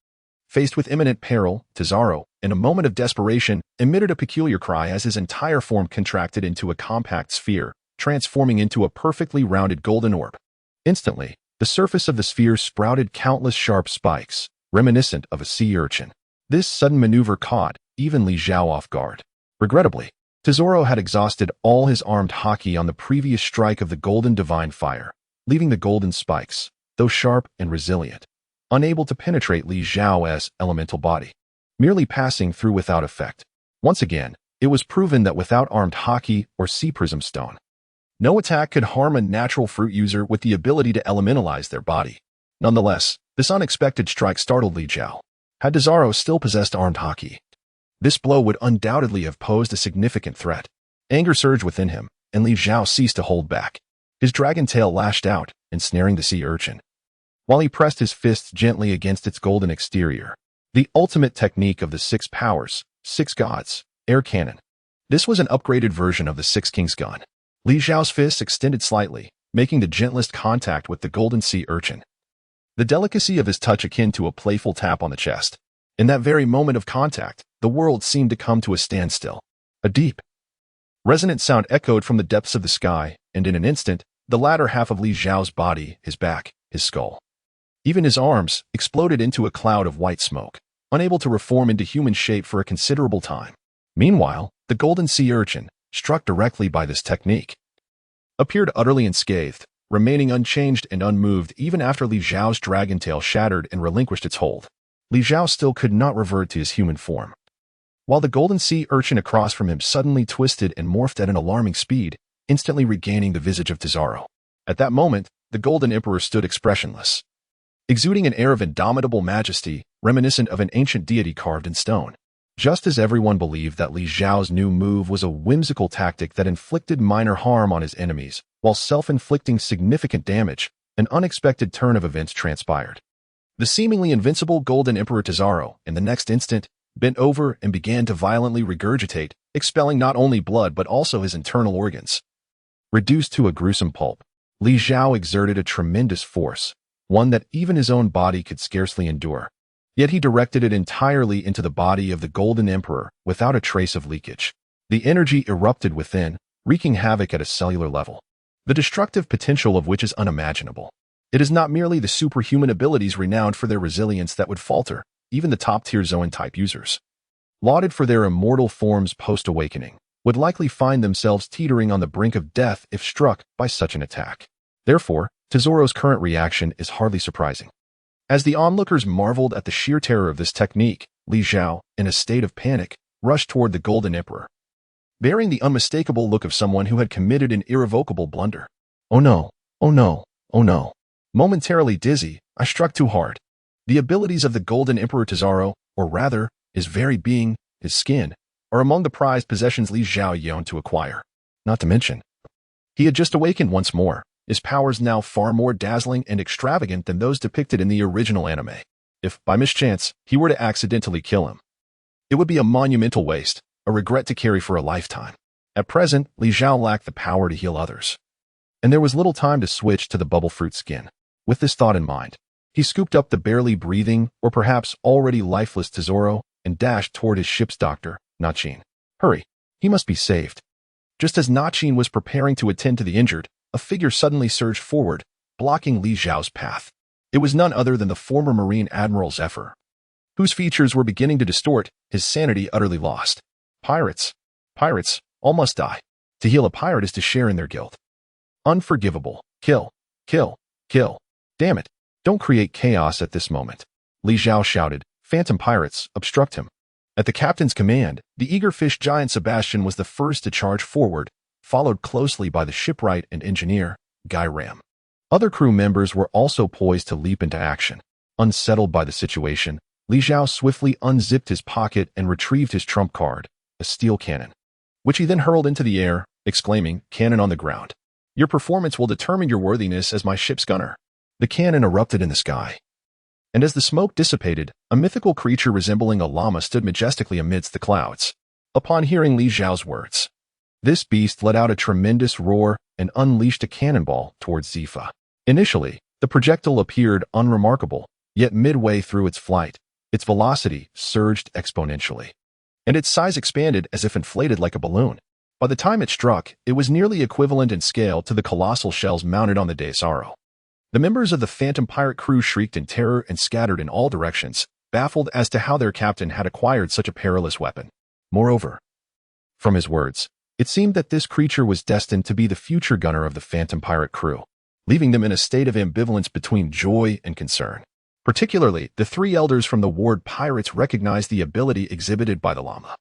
Faced with imminent peril, Zhao, in a moment of desperation, emitted a peculiar cry as his entire form contracted into a compact sphere, transforming into a perfectly rounded golden orb. Instantly, the surface of the sphere sprouted countless sharp spikes, reminiscent of a sea urchin. This sudden maneuver caught even Li Zhao off guard. Regrettably, Zhao had exhausted all his armed haki on the previous strike of the golden divine fire, leaving the golden spikes, though sharp and resilient, unable to penetrate Li Zhao's elemental body, merely passing through without effect. Once again, it was proven that without armed haki or sea prism stone, no attack could harm a natural fruit user with the ability to elementalize their body. Nonetheless, this unexpected strike startled Li Zhao. Had Zhao still possessed armed haki, this blow would undoubtedly have posed a significant threat. Anger surged within him, and Li Zhao ceased to hold back. His dragon tail lashed out, ensnaring the sea urchin, while he pressed his fists gently against its golden exterior. The ultimate technique of the 6 powers, 6 gods, air cannon. This was an upgraded version of the 6 kings gun. Li Zhao's fists extended slightly, making the gentlest contact with the golden sea urchin. The delicacy of his touch akin to a playful tap on the chest. In that very moment of contact, the world seemed to come to a standstill. A deep, resonant sound echoed from the depths of the sky, and in an instant, the latter half of Li Zhao's body, his back, his skull, even his arms, exploded into a cloud of white smoke, unable to reform into human shape for a considerable time. Meanwhile, the golden sea urchin, struck directly by this technique, appeared utterly unscathed, remaining unchanged and unmoved even after Li Zhao's dragon tail shattered and relinquished its hold. Li Zhao still could not revert to his human form, while the golden sea urchin across from him suddenly twisted and morphed at an alarming speed, instantly regaining the visage of Zhao. At that moment, the golden emperor stood expressionless, exuding an air of indomitable majesty, reminiscent of an ancient deity carved in stone. Just as everyone believed that Li Zhao's new move was a whimsical tactic that inflicted minor harm on his enemies, while self-inflicting significant damage, an unexpected turn of events transpired. The seemingly invincible golden emperor Zhao, in the next instant, bent over and began to violently regurgitate, expelling not only blood but also his internal organs. Reduced to a gruesome pulp, Li Zhao exerted a tremendous force, one that even his own body could scarcely endure. Yet he directed it entirely into the body of the golden emperor without a trace of leakage. The energy erupted within, wreaking havoc at a cellular level, the destructive potential of which is unimaginable. It is not merely the superhuman abilities renowned for their resilience that would falter, even the top-tier Zoan-type users, lauded for their immortal forms post-awakening, would likely find themselves teetering on the brink of death if struck by such an attack. Therefore, Zhao's current reaction is hardly surprising. As the onlookers marveled at the sheer terror of this technique, Li Zhao, in a state of panic, rushed toward the golden emperor, bearing the unmistakable look of someone who had committed an irrevocable blunder. Oh no, oh no, oh no. Momentarily dizzy, I struck too hard. The abilities of the golden emperor Zhao, or rather, his very being, his skin, are among the prized possessions Li Zhao yearned to acquire. Not to mention, he had just awakened once more, his powers now far more dazzling and extravagant than those depicted in the original anime. If, by mischance, he were to accidentally kill him, it would be a monumental waste, a regret to carry for a lifetime. At present, Li Zhao lacked the power to heal others, and there was little time to switch to the bubble fruit skin. With this thought in mind, he scooped up the barely breathing, or perhaps already lifeless Zhao, and dashed toward his ship's doctor, Nachin. Hurry, he must be saved. Just as Nachin was preparing to attend to the injured, a figure suddenly surged forward, blocking Li Zhao's path. It was none other than the former Marine Admiral Zephyr, whose features were beginning to distort, his sanity utterly lost. Pirates, all must die. To heal a pirate is to share in their guilt. Unforgivable. Kill, kill, kill. Damn it, don't create chaos at this moment. Li Zhao shouted. Phantom pirates, obstruct him. At the captain's command, the eager fish giant Sebastian was the first to charge forward, followed closely by the shipwright and engineer, Guy Ram. Other crew members were also poised to leap into action. Unsettled by the situation, Li Zhao swiftly unzipped his pocket and retrieved his trump card, a steel cannon, which he then hurled into the air, exclaiming, "Cannon on the ground. Your performance will determine your worthiness as my ship's gunner." The cannon erupted in the sky, and as the smoke dissipated, a mythical creature resembling a llama stood majestically amidst the clouds. Upon hearing Li Zhao's words, This beast let out a tremendous roar and unleashed a cannonball towards Zhao. Initially, the projectile appeared unremarkable, yet midway through its flight, its velocity surged exponentially, and its size expanded as if inflated like a balloon. By the time it struck, it was nearly equivalent in scale to the colossal shells mounted on the Zhao. The members of the Phantom Pirate crew shrieked in terror and scattered in all directions, baffled as to how their captain had acquired such a perilous weapon. Moreover, from his words, it seemed that this creature was destined to be the future gunner of the Phantom Pirate crew, leaving them in a state of ambivalence between joy and concern. Particularly, the three elders from the Ward Pirates recognized the ability exhibited by the llama.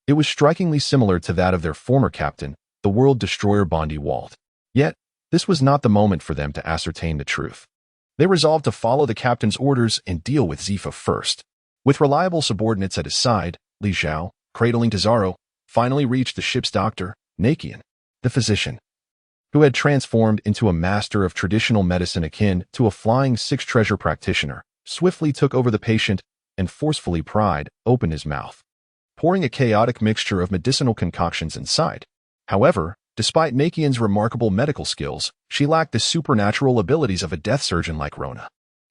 It was strikingly similar to that of their former captain, the world destroyer Bondi Wald. Yet, this was not the moment for them to ascertain the truth. They resolved to follow the captain's orders and deal with Zhao first. With reliable subordinates at his side, Zhao, cradling Zhao, finally reached the ship's doctor, Nakian, the physician, who had transformed into a master of traditional medicine akin to a flying six-treasure practitioner, swiftly took over the patient and forcefully pried open his mouth, pouring a chaotic mixture of medicinal concoctions inside. However, despite Nakian's remarkable medical skills, she lacked the supernatural abilities of a death surgeon like Rona.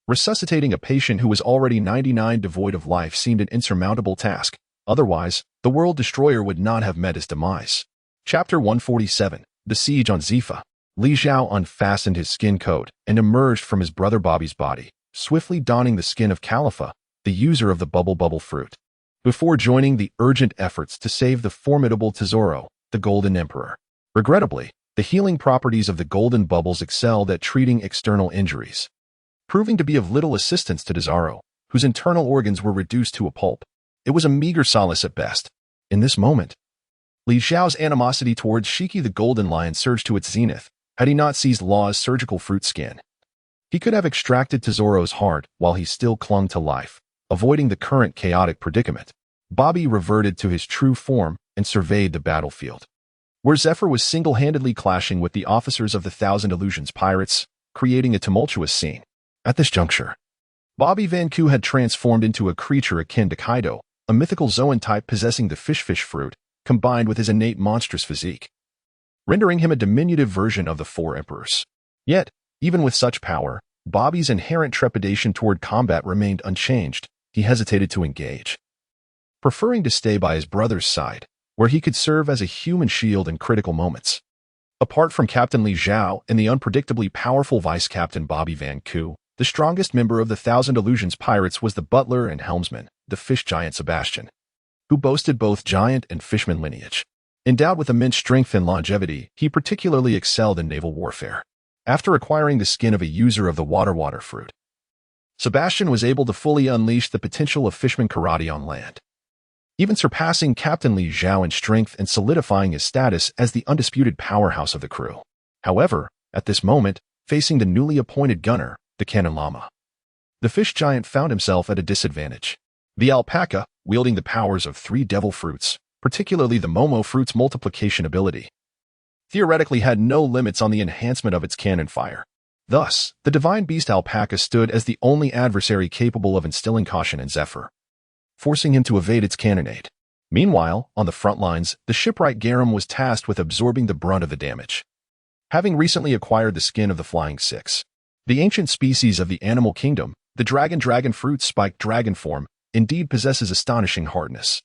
Resuscitating a patient who was already 99 devoid of life seemed an insurmountable task. Otherwise, the world destroyer would not have met his demise. Chapter 147. The Siege on Zhao. Zhao unfastened his skin coat and emerged from his brother Bobby's body, swiftly donning the skin of Khalifa, the user of the bubble fruit, before joining the urgent efforts to save the formidable Tesoro, the Golden Emperor. Regrettably, the healing properties of the golden bubbles excelled at treating external injuries, proving to be of little assistance to Tesoro, whose internal organs were reduced to a pulp. It was a meager solace at best. In this moment, Zhao's animosity towards Shiki the Golden Lion surged to its zenith, had he not seized Law's surgical fruit skin. He could have extracted Tesoro's heart while he still clung to life, avoiding the current chaotic predicament. Bobby reverted to his true form and surveyed the battlefield, where Zephyr was single-handedly clashing with the officers of the Thousand Illusions pirates, creating a tumultuous scene. At this juncture, Bobby Vanku had transformed into a creature akin to Kaido, a mythical Zoan type possessing the fish fruit, combined with his innate monstrous physique, rendering him a diminutive version of the Four Emperors. Yet, even with such power, Bobby's inherent trepidation toward combat remained unchanged. He hesitated to engage, preferring to stay by his brother's side, where he could serve as a human shield in critical moments. Apart from Captain Zhao and the unpredictably powerful Vice Captain Bobby Vanku, the strongest member of the Thousand Illusions pirates was the butler and helmsman, the fish giant Sebastian, who boasted both giant and fishman lineage. Endowed with immense strength and longevity, he particularly excelled in naval warfare. After acquiring the skin of a user of the water fruit, Sebastian was able to fully unleash the potential of fishman karate on land, even surpassing Captain Zhao in strength and solidifying his status as the undisputed powerhouse of the crew. However, at this moment, facing the newly appointed gunner, the Cannon Llama, the fish giant found himself at a disadvantage. The alpaca, wielding the powers of 3 devil fruits, particularly the Momo fruit's multiplication ability, theoretically had no limits on the enhancement of its cannon fire. Thus, the divine beast alpaca stood as the only adversary capable of instilling caution in Zephyr, forcing him to evade its cannonade. Meanwhile, on the front lines, the shipwright Garum was tasked with absorbing the brunt of the damage. Having recently acquired the skin of the Flying Six, the ancient species of the animal kingdom, the dragon fruit spiked dragon form, indeed possesses astonishing hardness,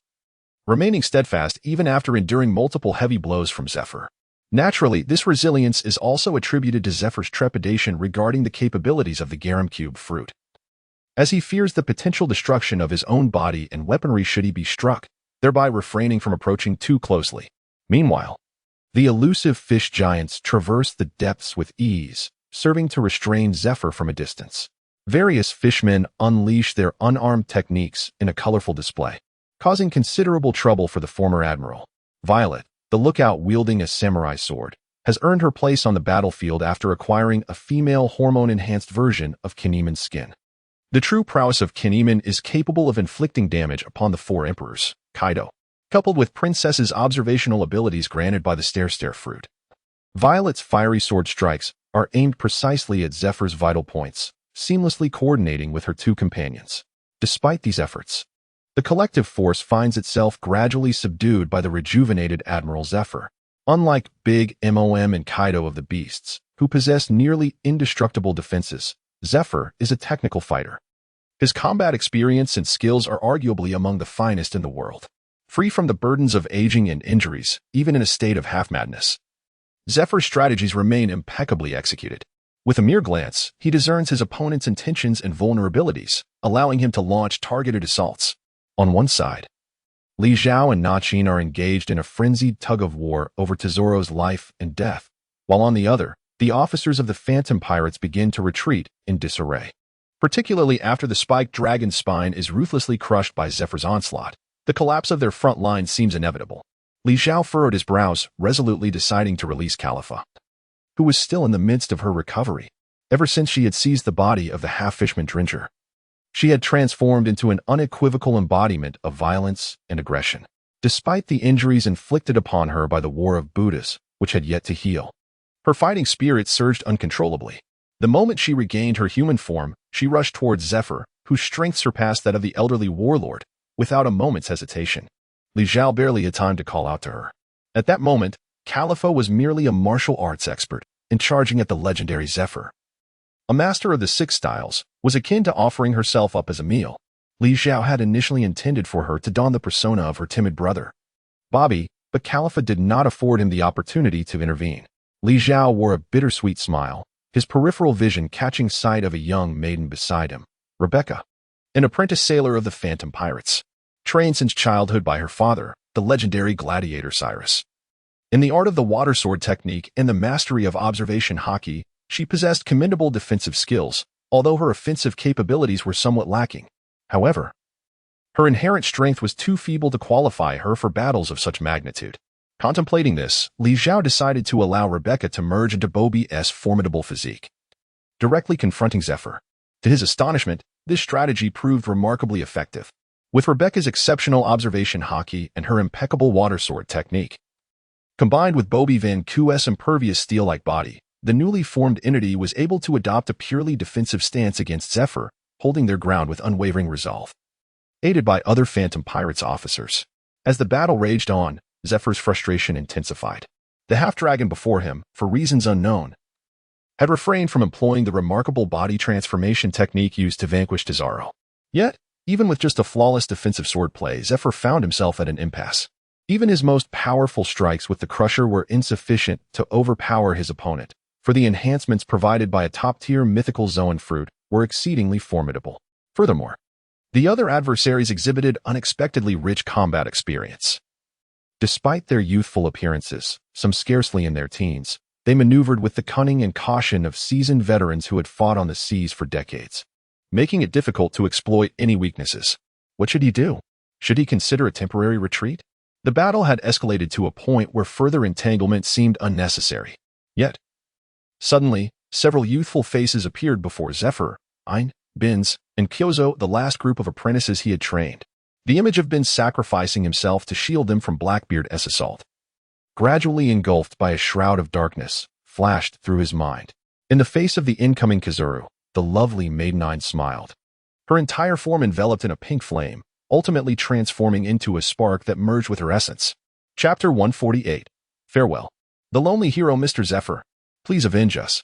remaining steadfast even after enduring multiple heavy blows from Zephyr. Naturally, this resilience is also attributed to Zephyr's trepidation regarding the capabilities of the Garum Cube fruit, as he fears the potential destruction of his own body and weaponry should he be struck, thereby refraining from approaching too closely. Meanwhile, the elusive fish giants traverse the depths with ease, serving to restrain Zephyr from a distance. Various fishmen unleash their unarmed techniques in a colorful display, causing considerable trouble for the former admiral. Violet, the lookout wielding a samurai sword, has earned her place on the battlefield after acquiring a female hormone-enhanced version of Kinemon's skin. The true prowess of Kinemon is capable of inflicting damage upon the 4 emperors, Kaido, coupled with Princess's observational abilities granted by the Stare fruit. Violet's fiery sword strikes are aimed precisely at Zephyr's vital points, seamlessly coordinating with her 2 companions. Despite these efforts, the collective force finds itself gradually subdued by the rejuvenated Admiral Zephyr, Unlike Big Mom and Kaido of the Beasts, who possess nearly indestructible defenses, Zephyr is a technical fighter. His combat experience and skills are arguably among the finest in the world. Free from the burdens of aging and injuries, even in a state of half-madness, Zephyr's strategies remain impeccably executed. With a mere glance, he discerns his opponent's intentions and vulnerabilities, allowing him to launch targeted assaults. On one side, Li Zhao and Nachin are engaged in a frenzied tug-of-war over Tesoro's life and death, while on the other, the officers of the Phantom Pirates begin to retreat in disarray. Particularly after the spiked dragon's spine is ruthlessly crushed by Zephyr's onslaught, the collapse of their front line seems inevitable. Li Zhao furrowed his brows, resolutely deciding to release Califa, who was still in the midst of her recovery. Ever since she had seized the body of the half-fishman Dringer, she had transformed into an unequivocal embodiment of violence and aggression. Despite the injuries inflicted upon her by the War of Buddhas, which had yet to heal, her fighting spirit surged uncontrollably. The moment she regained her human form, she rushed towards Zephyr, whose strength surpassed that of the elderly warlord, without a moment's hesitation. Li Zhao barely had time to call out to her. At that moment, Califa was merely a martial arts expert, and charging at the legendary Zephyr, a master of the Six Styles, was akin to offering herself up as a meal. Li Zhao had initially intended for her to don the persona of her timid brother, Bobby, but Califa did not afford him the opportunity to intervene. Li Zhao wore a bittersweet smile, his peripheral vision catching sight of a young maiden beside him, Rebecca, an apprentice sailor of the Phantom Pirates, trained since childhood by her father, the legendary gladiator Cyrus. In the art of the water sword technique and the mastery of observation hockey, she possessed commendable defensive skills, although her offensive capabilities were somewhat lacking. However, her inherent strength was too feeble to qualify her for battles of such magnitude. Contemplating this, Li Zhao decided to allow Rebecca to merge into Bobby's formidable physique, directly confronting Zephyr. To his astonishment, this strategy proved remarkably effective. With Rebecca's exceptional observation hockey and her impeccable water sword technique, combined with Bobby Van Q's impervious steel-like body, the newly formed entity was able to adopt a purely defensive stance against Zephyr, holding their ground with unwavering resolve. Aided by other Phantom Pirates officers, as the battle raged on, Zephyr's frustration intensified. The half-dragon before him, for reasons unknown, had refrained from employing the remarkable body transformation technique used to vanquish Tesoro. Yet, even with just a flawless defensive swordplay, Zephyr found himself at an impasse. Even his most powerful strikes with the Crusher were insufficient to overpower his opponent, for the enhancements provided by a top-tier mythical Zoan fruit were exceedingly formidable. Furthermore, the other adversaries exhibited unexpectedly rich combat experience. Despite their youthful appearances, some scarcely in their teens, they maneuvered with the cunning and caution of seasoned veterans who had fought on the seas for decades, making it difficult to exploit any weaknesses. What should he do? Should he consider a temporary retreat? The battle had escalated to a point where further entanglement seemed unnecessary. Yet, suddenly, several youthful faces appeared before Zephyr, Ein, Binz, and Kyozo, the last group of apprentices he had trained. The image of Binz sacrificing himself to shield them from Blackbeard's assault, gradually engulfed by a shroud of darkness, flashed through his mind. In the face of the incoming Kazuru, the lovely Maiden Ein smiled, her entire form enveloped in a pink flame, ultimately transforming into a spark that merged with her essence. Chapter 148. Farewell. The lonely hero Mr. Zephyr, please avenge us.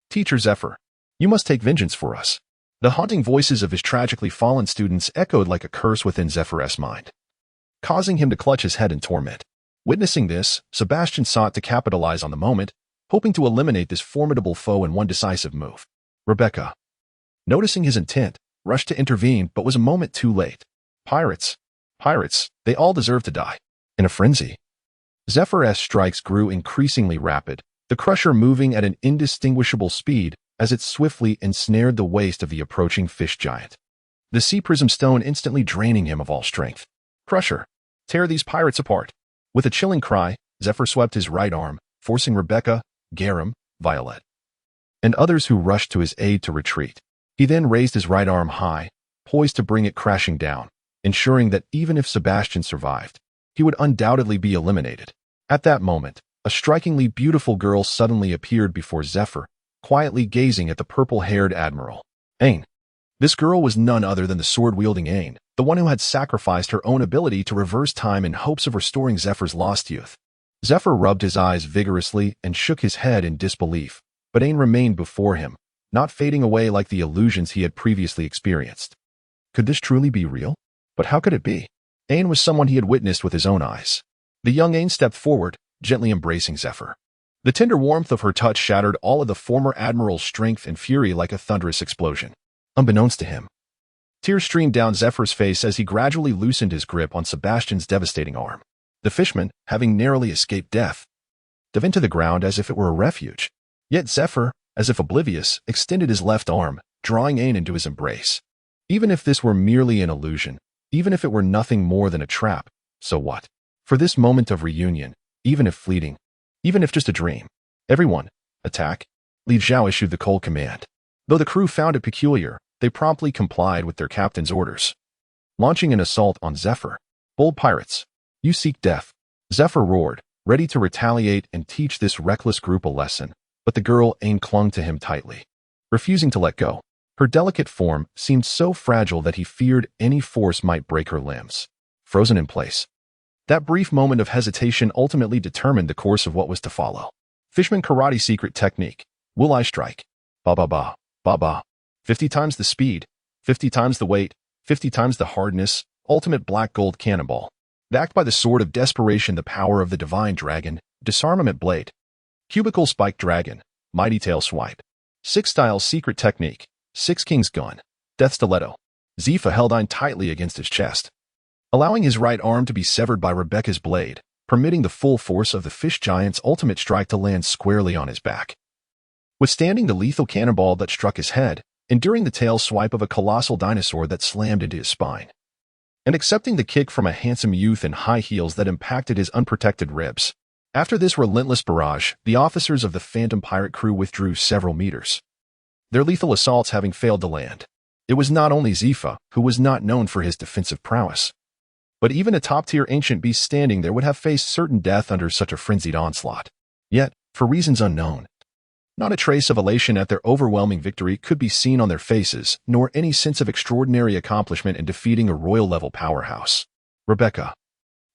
Teacher Zephyr, you must take vengeance for us. The haunting voices of his tragically fallen students echoed like a curse within Zephyr's mind, causing him to clutch his head in torment. Witnessing this, Sebastian sought to capitalize on the moment, hoping to eliminate this formidable foe in one decisive move. Rebecca, noticing his intent, rushed to intervene but was a moment too late. Pirates, they all deserve to die. In a frenzy, Zephyr's strikes grew increasingly rapid, the Crusher moving at an indistinguishable speed as it swiftly ensnared the waist of the approaching fish giant, the sea prism stone instantly draining him of all strength. Crusher, tear these pirates apart. With a chilling cry, Zephyr swept his right arm, forcing Rebecca, Garam, Violet, and others who rushed to his aid to retreat. He then raised his right arm high, poised to bring it crashing down, ensuring that even if Sebastian survived, he would undoubtedly be eliminated. At that moment, a strikingly beautiful girl suddenly appeared before Zephyr, quietly gazing at the purple-haired admiral. Ain. This girl was none other than the sword-wielding Ain, the one who had sacrificed her own ability to reverse time in hopes of restoring Zephyr's lost youth. Zephyr rubbed his eyes vigorously and shook his head in disbelief, but Ain remained before him, not fading away like the illusions he had previously experienced. Could this truly be real? But how could it be? Ain was someone he had witnessed with his own eyes. The young Ain stepped forward, gently embracing Zephyr. The tender warmth of her touch shattered all of the former admiral's strength and fury like a thunderous explosion. Unbeknownst to him, tears streamed down Zephyr's face as he gradually loosened his grip on Sebastian's devastating arm. The fishman, having narrowly escaped death, dove into the ground as if it were a refuge. Yet Zephyr, as if oblivious, extended his left arm, drawing Ain into his embrace. Even if this were merely an illusion, even if it were nothing more than a trap, so what? For this moment of reunion, even if fleeting, even if just a dream, everyone, attack! Li Zhao issued the cold command. Though the crew found it peculiar, they promptly complied with their captain's orders. Launching an assault on Zephyr. Bold pirates, you seek death. Zephyr roared, ready to retaliate and teach this reckless group a lesson, but the girl Ain clung to him tightly, refusing to let go. Her delicate form seemed so fragile that he feared any force might break her limbs. Frozen in place. That brief moment of hesitation ultimately determined the course of what was to follow. Fishman karate secret technique. Will I strike? Ba ba ba, ba ba. 50 times the speed, 50 times the weight, 50 times the hardness, ultimate black gold cannonball. Backed by the sword of desperation, the power of the divine dragon, disarmament blade. Cubicle spike dragon, mighty tail swipe. 6 styles secret technique, 6 king's gun, death stiletto. Zephyr held Ain tightly against his chest, allowing his right arm to be severed by Rebecca's blade, permitting the full force of the fish giant's ultimate strike to land squarely on his back. Withstanding the lethal cannonball that struck his head, enduring the tail swipe of a colossal dinosaur that slammed into his spine, and accepting the kick from a handsome youth in high heels that impacted his unprotected ribs. After this relentless barrage, the officers of the Phantom Pirate crew withdrew several meters, their lethal assaults having failed to land. It was not only Zephyr, who was not known for his defensive prowess, but even a top-tier ancient beast standing there would have faced certain death under such a frenzied onslaught. Yet, for reasons unknown, not a trace of elation at their overwhelming victory could be seen on their faces, nor any sense of extraordinary accomplishment in defeating a royal-level powerhouse. Rebecca,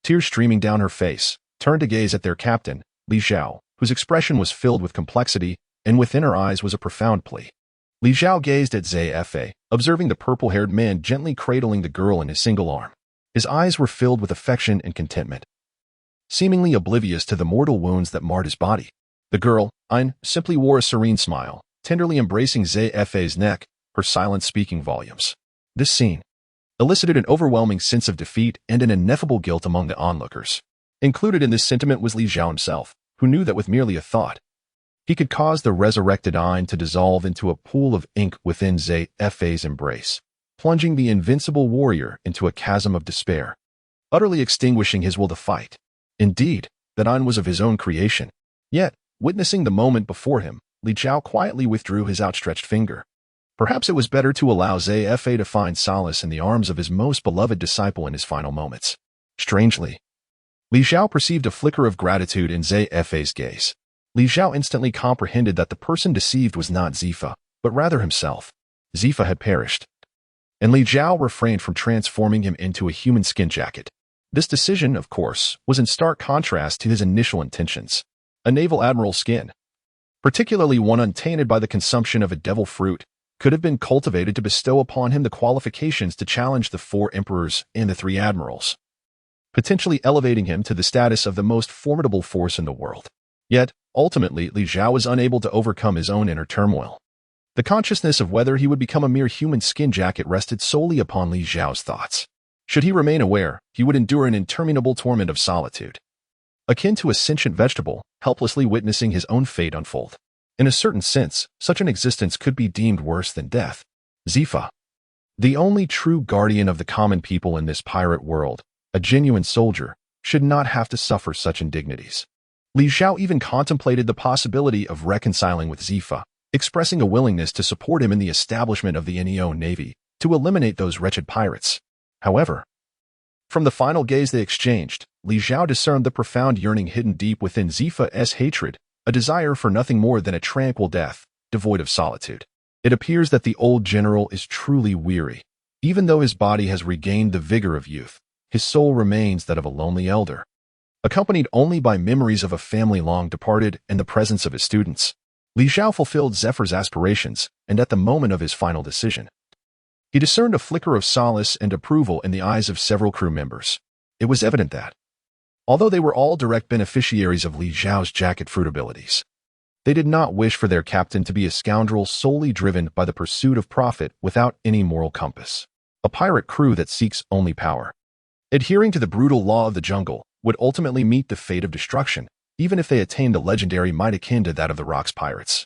tears streaming down her face, turned to gaze at their captain, Li Zhao, whose expression was filled with complexity, and within her eyes was a profound plea. Li Zhao gazed at Zephyr, observing the purple-haired man gently cradling the girl in his single arm. His eyes were filled with affection and contentment, seemingly oblivious to the mortal wounds that marred his body. The girl, Ain, simply wore a serene smile, tenderly embracing Zephyr's neck, her silence speaking volumes. This scene elicited an overwhelming sense of defeat and an ineffable guilt among the onlookers. Included in this sentiment was Li Zhao himself, who knew that with merely a thought, he could cause the resurrected Ain to dissolve into a pool of ink within Zephyr's embrace, plunging the invincible warrior into a chasm of despair, utterly extinguishing his will to fight. Indeed, that Ain was of his own creation. Yet, witnessing the moment before him, Li Zhao quietly withdrew his outstretched finger. Perhaps it was better to allow Zephyr to find solace in the arms of his most beloved disciple in his final moments. Strangely, Li Zhao perceived a flicker of gratitude in Zephyr's gaze. Li Zhao instantly comprehended that the person deceived was not Zephyr, but rather himself. Zephyr had perished, and Li Zhao refrained from transforming him into a human skin jacket. This decision, of course, was in stark contrast to his initial intentions. A naval admiral's skin, particularly one untainted by the consumption of a devil fruit, could have been cultivated to bestow upon him the qualifications to challenge the 4 emperors and the 3 admirals, potentially elevating him to the status of the most formidable force in the world. Yet, ultimately, Li Zhao was unable to overcome his own inner turmoil. The consciousness of whether he would become a mere human skin jacket rested solely upon Li Zhao's thoughts. Should he remain aware, he would endure an interminable torment of solitude, akin to a sentient vegetable, helplessly witnessing his own fate unfold. In a certain sense, such an existence could be deemed worse than death. Zephyr, the only true guardian of the common people in this pirate world, a genuine soldier, should not have to suffer such indignities. Li Zhao even contemplated the possibility of reconciling with Zephyr, expressing a willingness to support him in the establishment of the Neo Navy, to eliminate those wretched pirates. However, from the final gaze they exchanged, Li Zhao discerned the profound yearning hidden deep within Zephyr's hatred, a desire for nothing more than a tranquil death, devoid of solitude. It appears that the old general is truly weary. Even though his body has regained the vigor of youth, his soul remains that of a lonely elder, Accompanied only by memories of a family long departed and the presence of his students, Li Zhao fulfilled Zephyr's aspirations, and at the moment of his final decision, he discerned a flicker of solace and approval in the eyes of several crew members. It was evident that, although they were all direct beneficiaries of Li Zhao's jacket fruit abilities, they did not wish for their captain to be a scoundrel solely driven by the pursuit of profit without any moral compass. A pirate crew that seeks only power, adhering to the brutal law of the jungle, would ultimately meet the fate of destruction, even if they attained a legendary might akin to that of the Rocks pirates,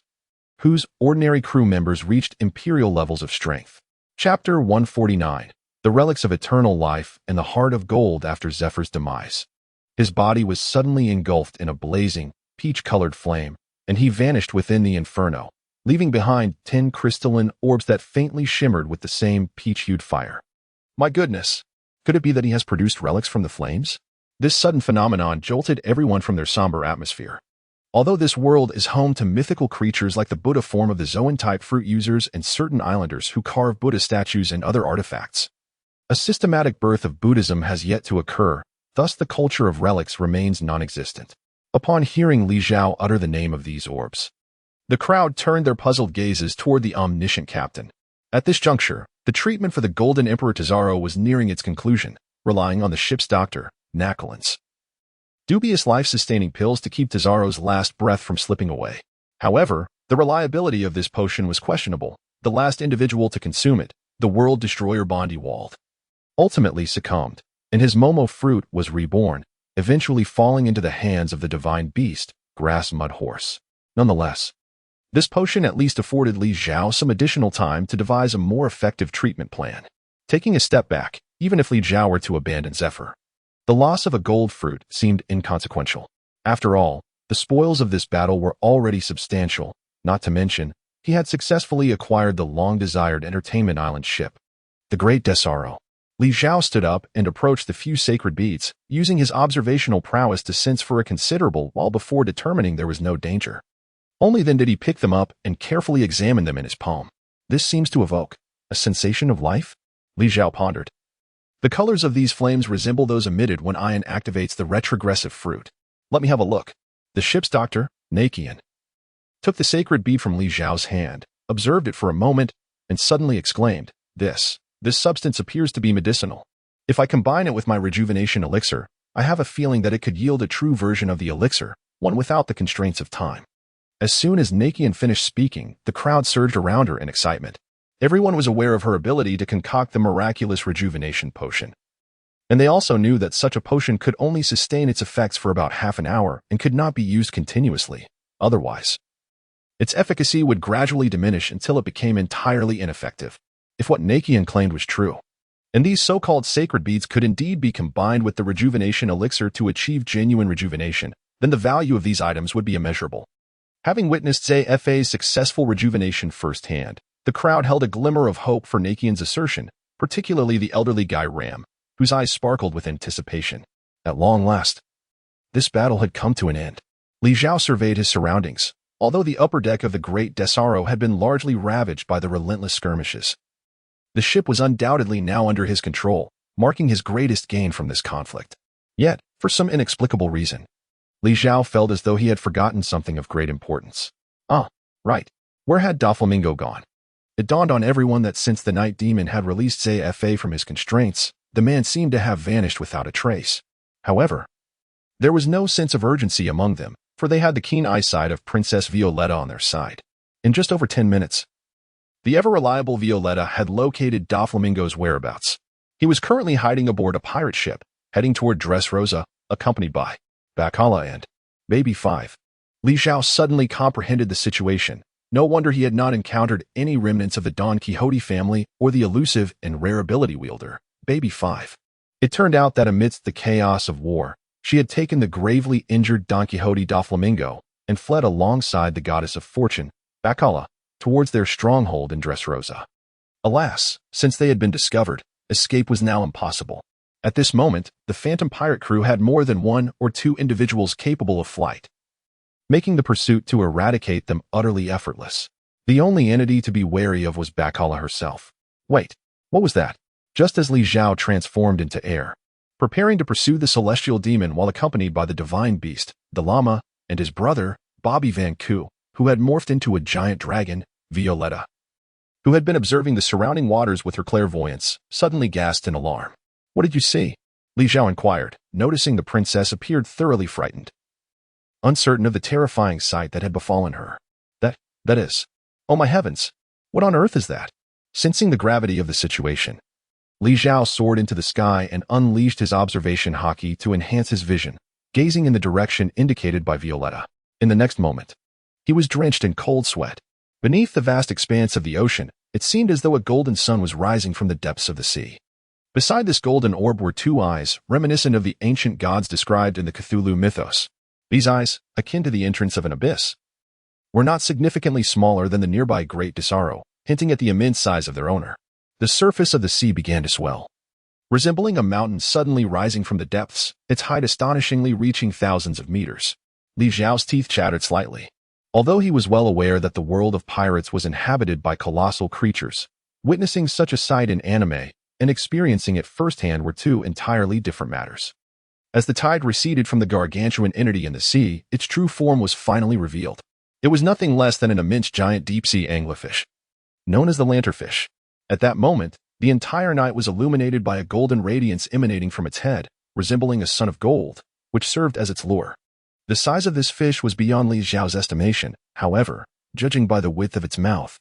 whose ordinary crew members reached imperial levels of strength. Chapter 149. The Relics of Eternal Life and the Heart of Gold after Zephyr's demise. His body was suddenly engulfed in a blazing, peach-colored flame, and he vanished within the inferno, leaving behind 10 crystalline orbs that faintly shimmered with the same peach-hued fire. My goodness! Could it be that he has produced relics from the flames? This sudden phenomenon jolted everyone from their somber atmosphere. Although this world is home to mythical creatures like the Buddha form of the Zoan-type fruit users and certain islanders who carve Buddha statues and other artifacts, a systematic birth of Buddhism has yet to occur, thus the culture of relics remains non-existent. Upon hearing Li Zhao utter the name of these orbs, the crowd turned their puzzled gazes toward the omniscient captain. At this juncture, the treatment for the Golden Emperor Tizaro was nearing its conclusion, relying on the ship's doctor, Nacolin's dubious life-sustaining pills to keep Tizaro's last breath from slipping away. However, the reliability of this potion was questionable. The last individual to consume it, the world destroyer Bondi Wald, ultimately succumbed, and his Momo fruit was reborn, eventually falling into the hands of the divine beast, Grass Mud Horse. Nonetheless, this potion at least afforded Li Zhao some additional time to devise a more effective treatment plan. Taking a step back, even if Li Zhao were to abandon Zephyr, the loss of a gold fruit seemed inconsequential. After all, the spoils of this battle were already substantial, not to mention, he had successfully acquired the long-desired Entertainment Island ship, the Great Desaro. Li Zhao stood up and approached the few sacred beads, using his observational prowess to sense for a considerable while before determining there was no danger. Only then did he pick them up and carefully examine them in his palm. This seems to evoke a sensation of life? Li Zhao pondered. The colors of these flames resemble those emitted when ion activates the retrogressive fruit. Let me have a look. The ship's doctor, Nakian, took the sacred bead from Li Zhao's hand, observed it for a moment, and suddenly exclaimed, This substance appears to be medicinal. If I combine it with my rejuvenation elixir, I have a feeling that it could yield a true version of the elixir, one without the constraints of time. As soon as Nakian finished speaking, the crowd surged around her in excitement. Everyone was aware of her ability to concoct the miraculous rejuvenation potion, and they also knew that such a potion could only sustain its effects for about half an hour and could not be used continuously. Otherwise, its efficacy would gradually diminish until it became entirely ineffective. If what Nakian claimed was true, and these so-called sacred beads could indeed be combined with the rejuvenation elixir to achieve genuine rejuvenation, then the value of these items would be immeasurable. Having witnessed ZFA's successful rejuvenation firsthand, the crowd held a glimmer of hope for Nakian's assertion, particularly the elderly guy Ram, whose eyes sparkled with anticipation. At long last, this battle had come to an end. Li Zhao surveyed his surroundings. Although the upper deck of the Great Desaro had been largely ravaged by the relentless skirmishes, the ship was undoubtedly now under his control, marking his greatest gain from this conflict. Yet, for some inexplicable reason, Li Zhao felt as though he had forgotten something of great importance. Right. Where had Doflamingo gone? It dawned on everyone that since the Night Demon had released ZFA from his constraints, the man seemed to have vanished without a trace. However, there was no sense of urgency among them, for they had the keen eyesight of Princess Violetta on their side. In just over 10 minutes, the ever-reliable Violetta had located Doflamingo's whereabouts. He was currently hiding aboard a pirate ship, heading toward Dressrosa, accompanied by Bacala and Baby 5. Li Zhao suddenly comprehended the situation. No wonder he had not encountered any remnants of the Don Quixote family or the elusive and rare ability wielder, Baby 5. It turned out that amidst the chaos of war, she had taken the gravely injured Don Quixote Doflamingo and fled alongside the goddess of fortune, Bacala, towards their stronghold in Dressrosa. Alas, since they had been discovered, escape was now impossible. At this moment, the Phantom Pirate crew had more than one or two individuals capable of flight, making the pursuit to eradicate them utterly effortless. The only entity to be wary of was Bacala herself. Wait, what was that? Just as Li Zhao transformed into air, preparing to pursue the celestial demon while accompanied by the divine beast, the llama, and his brother, Bobby Van Koo, who had morphed into a giant dragon, Violetta, who had been observing the surrounding waters with her clairvoyance, suddenly gasped in alarm. "What did you see?" Li Zhao inquired, noticing the princess appeared thoroughly frightened, uncertain of the terrifying sight that had befallen her. That is. Oh my heavens! What on earth is that? Sensing the gravity of the situation, Li Zhao soared into the sky and unleashed his observation haki to enhance his vision, gazing in the direction indicated by Violetta. In the next moment, he was drenched in cold sweat. Beneath the vast expanse of the ocean, it seemed as though a golden sun was rising from the depths of the sea. Beside this golden orb were two eyes, reminiscent of the ancient gods described in the Cthulhu mythos. These eyes, akin to the entrance of an abyss, were not significantly smaller than the nearby Great Desaro, hinting at the immense size of their owner. The surface of the sea began to swell, resembling a mountain suddenly rising from the depths, its height astonishingly reaching thousands of meters. Li Zhao's teeth chattered slightly. Although he was well aware that the world of pirates was inhabited by colossal creatures, witnessing such a sight in anime and experiencing it firsthand were two entirely different matters. As the tide receded from the gargantuan entity in the sea, its true form was finally revealed. It was nothing less than an immense giant deep-sea anglerfish, known as the lanternfish. At that moment, the entire night was illuminated by a golden radiance emanating from its head, resembling a sun of gold, which served as its lure. The size of this fish was beyond Li Zhao's estimation, however, judging by the width of its mouth.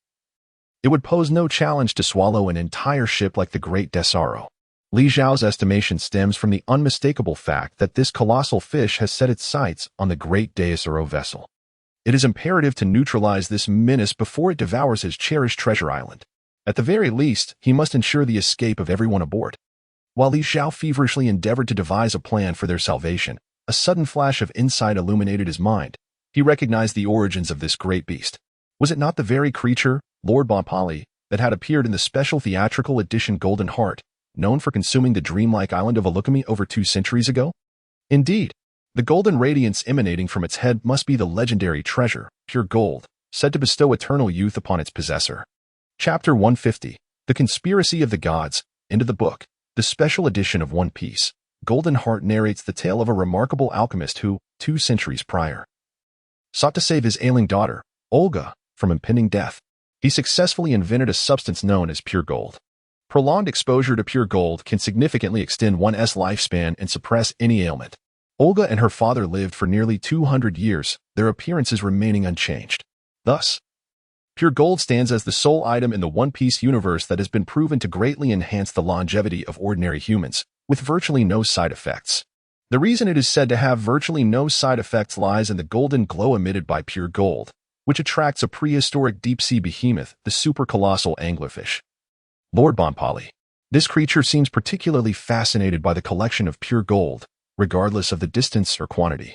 It would pose no challenge to swallow an entire ship like the Great Desaro. Li Zhao's estimation stems from the unmistakable fact that this colossal fish has set its sights on the Great Desaro vessel. It is imperative to neutralize this menace before it devours his cherished treasure island. At the very least, he must ensure the escape of everyone aboard. While Li Zhao feverishly endeavored to devise a plan for their salvation, a sudden flash of insight illuminated his mind. He recognized the origins of this great beast. Was it not the very creature, Lord Bonpali, that had appeared in the special theatrical edition Golden Heart, known for consuming the dreamlike island of Alukami over 2 centuries ago? Indeed, the golden radiance emanating from its head must be the legendary treasure, pure gold, said to bestow eternal youth upon its possessor. Chapter 150, The Conspiracy of the Gods, end of the book, the special edition of One Piece. Golden Heart narrates the tale of a remarkable alchemist who, 2 centuries prior, sought to save his ailing daughter, Olga, from impending death. He successfully invented a substance known as pure gold. Prolonged exposure to pure gold can significantly extend one's lifespan and suppress any ailment. Olga and her father lived for nearly 200 years, their appearances remaining unchanged. Thus, pure gold stands as the sole item in the One Piece universe that has been proven to greatly enhance the longevity of ordinary humans, with virtually no side effects. The reason it is said to have virtually no side effects lies in the golden glow emitted by pure gold, which attracts a prehistoric deep-sea behemoth, the super-colossal anglerfish. Lord Bonpali. This creature seems particularly fascinated by the collection of pure gold, regardless of the distance or quantity.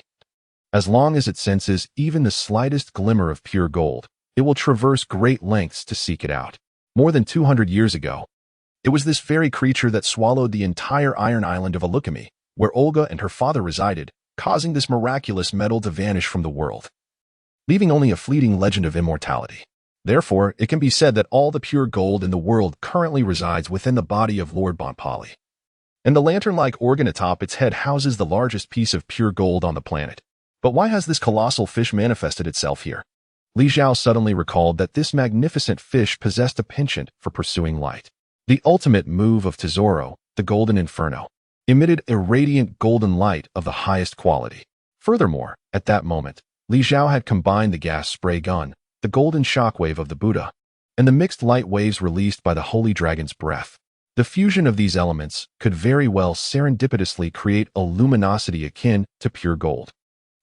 As long as it senses even the slightest glimmer of pure gold, it will traverse great lengths to seek it out. More than 200 years ago, it was this very creature that swallowed the entire iron island of Alukami, where Olga and her father resided, causing this miraculous metal to vanish from the world, leaving only a fleeting legend of immortality. Therefore, it can be said that all the pure gold in the world currently resides within the body of Lord Bonpali. And the lantern-like organ atop its head houses the largest piece of pure gold on the planet. But why has this colossal fish manifested itself here? Li Zhao suddenly recalled that this magnificent fish possessed a penchant for pursuing light. The ultimate move of Tesoro, the Golden Inferno, emitted a radiant golden light of the highest quality. Furthermore, at that moment, Li Zhao had combined the gas spray gun, the golden shockwave of the Buddha, and the mixed light waves released by the Holy Dragon's breath. The fusion of these elements could very well serendipitously create a luminosity akin to pure gold,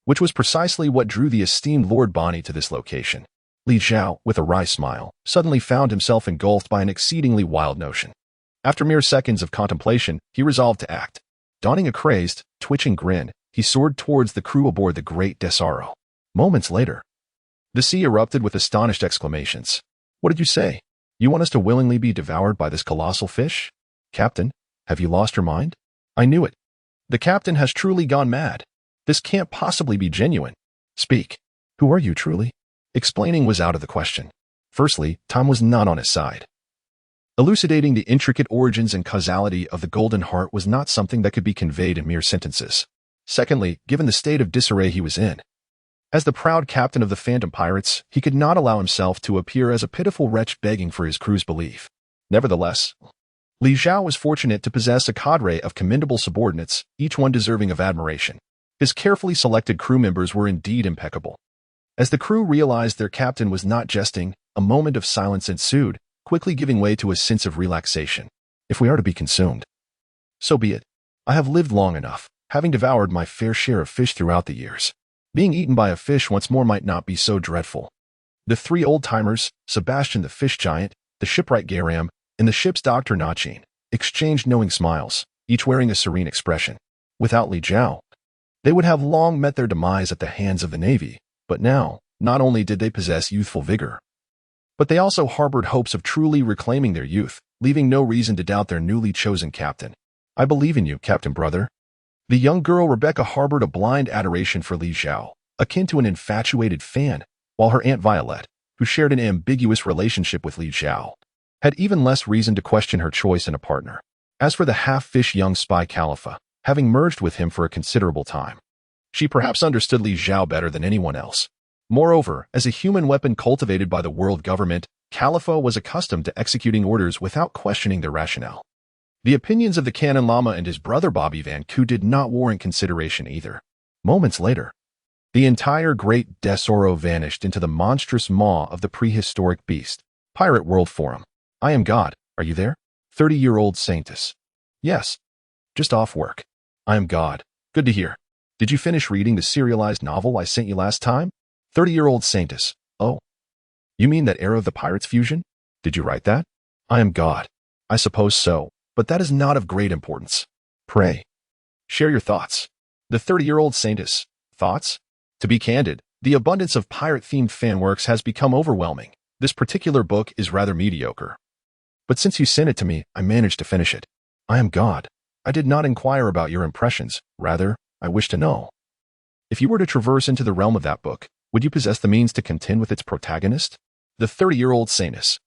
which was precisely what drew the esteemed Lord Bonnie to this location. Li Zhao, with a wry smile, suddenly found himself engulfed by an exceedingly wild notion. After mere seconds of contemplation, he resolved to act. Donning a crazed, twitching grin, he soared towards the crew aboard the Great Desaro. Moments later, the sea erupted with astonished exclamations. "What did you say? You want us to willingly be devoured by this colossal fish? Captain, have you lost your mind? I knew it. The captain has truly gone mad. This can't possibly be genuine. Speak. Who are you truly?" Explaining was out of the question. Firstly, time was not on his side. Elucidating the intricate origins and causality of the Golden Heart was not something that could be conveyed in mere sentences. Secondly, given the state of disarray he was in, as the proud captain of the Phantom Pirates, he could not allow himself to appear as a pitiful wretch begging for his crew's belief. Nevertheless, Li Zhao was fortunate to possess a cadre of commendable subordinates, each one deserving of admiration. His carefully selected crew members were indeed impeccable. As the crew realized their captain was not jesting, a moment of silence ensued, quickly giving way to a sense of relaxation. If we are to be consumed, so be it. I have lived long enough, having devoured my fair share of fish throughout the years. Being eaten by a fish once more might not be so dreadful. The three old-timers, Sebastian the fish giant, the shipwright Garam, and the ship's doctor Nachin, exchanged knowing smiles, each wearing a serene expression. Without Li Zhao, they would have long met their demise at the hands of the Navy, but now, not only did they possess youthful vigor, but they also harbored hopes of truly reclaiming their youth, leaving no reason to doubt their newly chosen captain. I believe in you, Captain Brother. The young girl Rebecca harbored a blind adoration for Li Zhao, akin to an infatuated fan, while her Aunt Violet, who shared an ambiguous relationship with Li Zhao, had even less reason to question her choice in a partner. As for the half-fish young spy Khalifa, having merged with him for a considerable time, she perhaps understood Li Zhao better than anyone else. Moreover, as a human weapon cultivated by the world government, Khalifa was accustomed to executing orders without questioning their rationale. The opinions of the Canon Lama and his brother Bobby Van Ku did not warrant consideration either. Moments later, the entire Great Desoro vanished into the monstrous maw of the prehistoric beast. Pirate World Forum. I am God. Are you there? 30-year-old Saintess. Yes. Just off work. I am God. Good to hear. Did you finish reading the serialized novel I sent you last time? 30-year-old Saintess. Oh. You mean that Era of the Pirates fusion? Did you write that? I am God. I suppose so. But that is not of great importance. Pray, share your thoughts. The 30-year-old Saintess. Thoughts? To be candid, the abundance of pirate-themed fanworks has become overwhelming. This particular book is rather mediocre. But since you sent it to me, I managed to finish it. I am God. I did not inquire about your impressions. Rather, I wish to know. If you were to traverse into the realm of that book, would you possess the means to contend with its protagonist? The 30-year-old Saintess.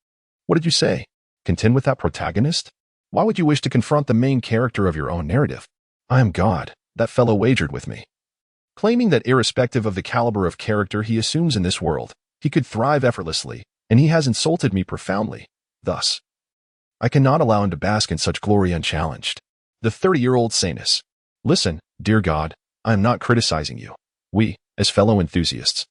What did you say? Contend with that protagonist? Why would you wish to confront the main character of your own narrative? I am God. That fellow wagered with me, claiming that irrespective of the caliber of character he assumes in this world, he could thrive effortlessly, and he has insulted me profoundly. Thus, I cannot allow him to bask in such glory unchallenged. The 30-year-old Saintess. Listen, dear God, I am not criticizing you. We, as fellow enthusiasts,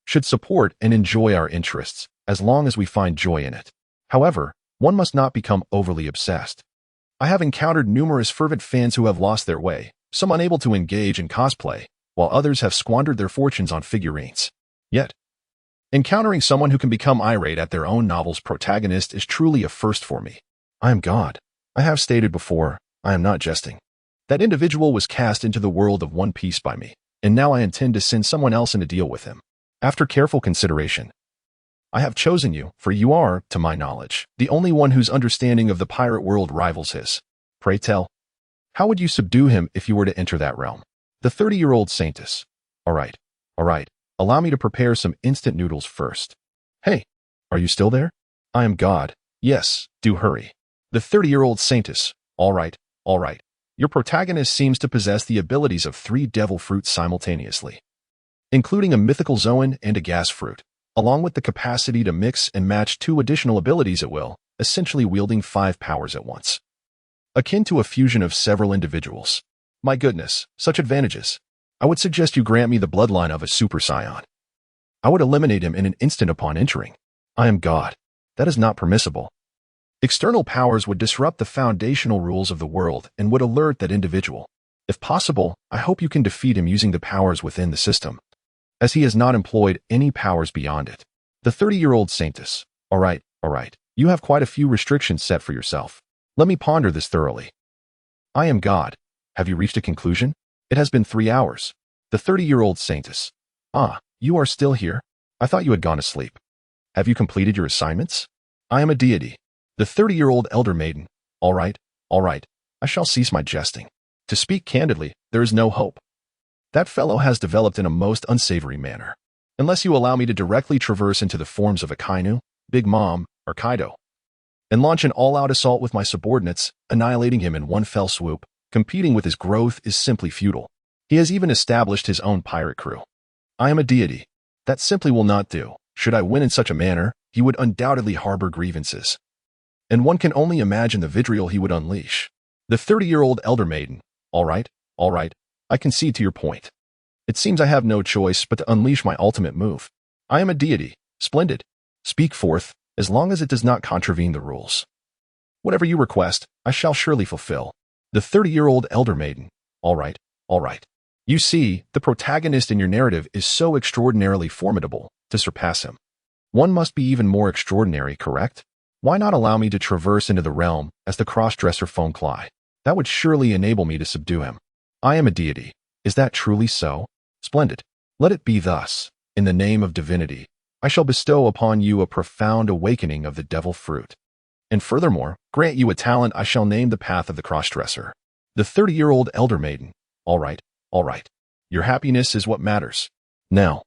should support and enjoy our interests, as long as we find joy in it. However, one must not become overly obsessed. I have encountered numerous fervent fans who have lost their way, some unable to engage in cosplay, while others have squandered their fortunes on figurines. Yet, encountering someone who can become irate at their own novel's protagonist is truly a first for me. I am God. I have stated before, I am not jesting. That individual was cast into the world of One Piece by me, and now I intend to send someone else in to deal with him. After careful consideration, I have chosen you, for you are, to my knowledge, the only one whose understanding of the pirate world rivals his. Pray tell, how would you subdue him if you were to enter that realm? The 30-year-old Saintess. All right. Allow me to prepare some instant noodles first. Hey, are you still there? I am God. Yes, do hurry. The 30-year-old Saintess. All right. Your protagonist seems to possess the abilities of 3 devil fruits simultaneously, including a mythical zoan and a gas fruit, along with the capacity to mix and match 2 additional abilities at will, essentially wielding 5 powers at once. Akin to a fusion of several individuals. My goodness, such advantages. I would suggest you grant me the bloodline of a Super Saiyan. I would eliminate him in an instant upon entering. I am God. That is not permissible. External powers would disrupt the foundational rules of the world and would alert that individual. If possible, I hope you can defeat him using the powers within the system, as he has not employed any powers beyond it. The 30-year-old Saintess. All right. You have quite a few restrictions set for yourself. Let me ponder this thoroughly. I am God. Have you reached a conclusion? It has been 3 hours. The 30-year-old Saintess. Ah, you are still here? I thought you had gone to sleep. Have you completed your assignments? I am a deity. The 30-year-old elder maiden. All right. I shall cease my jesting. To speak candidly, there is no hope. That fellow has developed in a most unsavory manner. Unless you allow me to directly traverse into the forms of Akainu, Big Mom, or Kaido. and launch an all-out assault with my subordinates, annihilating him in one fell swoop. Competing with his growth is simply futile. He has even established his own pirate crew. I am a deity. That simply will not do. Should I win in such a manner, he would undoubtedly harbor grievances. And one can only imagine the vitriol he would unleash. The 30-year-old elder maiden. All right, I concede to your point. It seems I have no choice but to unleash my ultimate move. I am a deity. Splendid. Speak forth, as long as it does not contravene the rules. Whatever you request, I shall surely fulfill. The 30-year-old elder maiden. All right. You see, the protagonist in your narrative is so extraordinarily formidable. To surpass him, one must be even more extraordinary, correct? Why not allow me to traverse into the realm as the cross-dresser Feng-Cly? That would surely enable me to subdue him. I am a deity. Is that truly so? Splendid. Let it be thus. In the name of divinity, I shall bestow upon you a profound awakening of the devil fruit. And furthermore, grant you a talent I shall name the path of the cross-dresser. The 30-year-old elder maiden. All right. Your happiness is what matters. Now,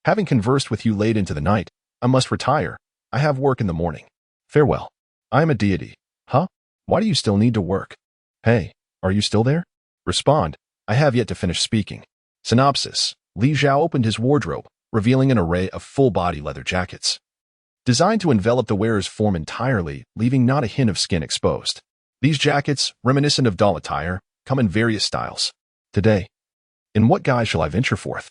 having conversed with you late into the night, I must retire. I have work in the morning. Farewell. I am a deity. Huh? Why do you still need to work? Hey, are you still there? Respond. I have yet to finish speaking. Synopsis. Zhao opened his wardrobe, revealing an array of full-body leather jackets, designed to envelop the wearer's form entirely, leaving not a hint of skin exposed. These jackets, reminiscent of doll attire, come in various styles. Today, in what guise shall I venture forth?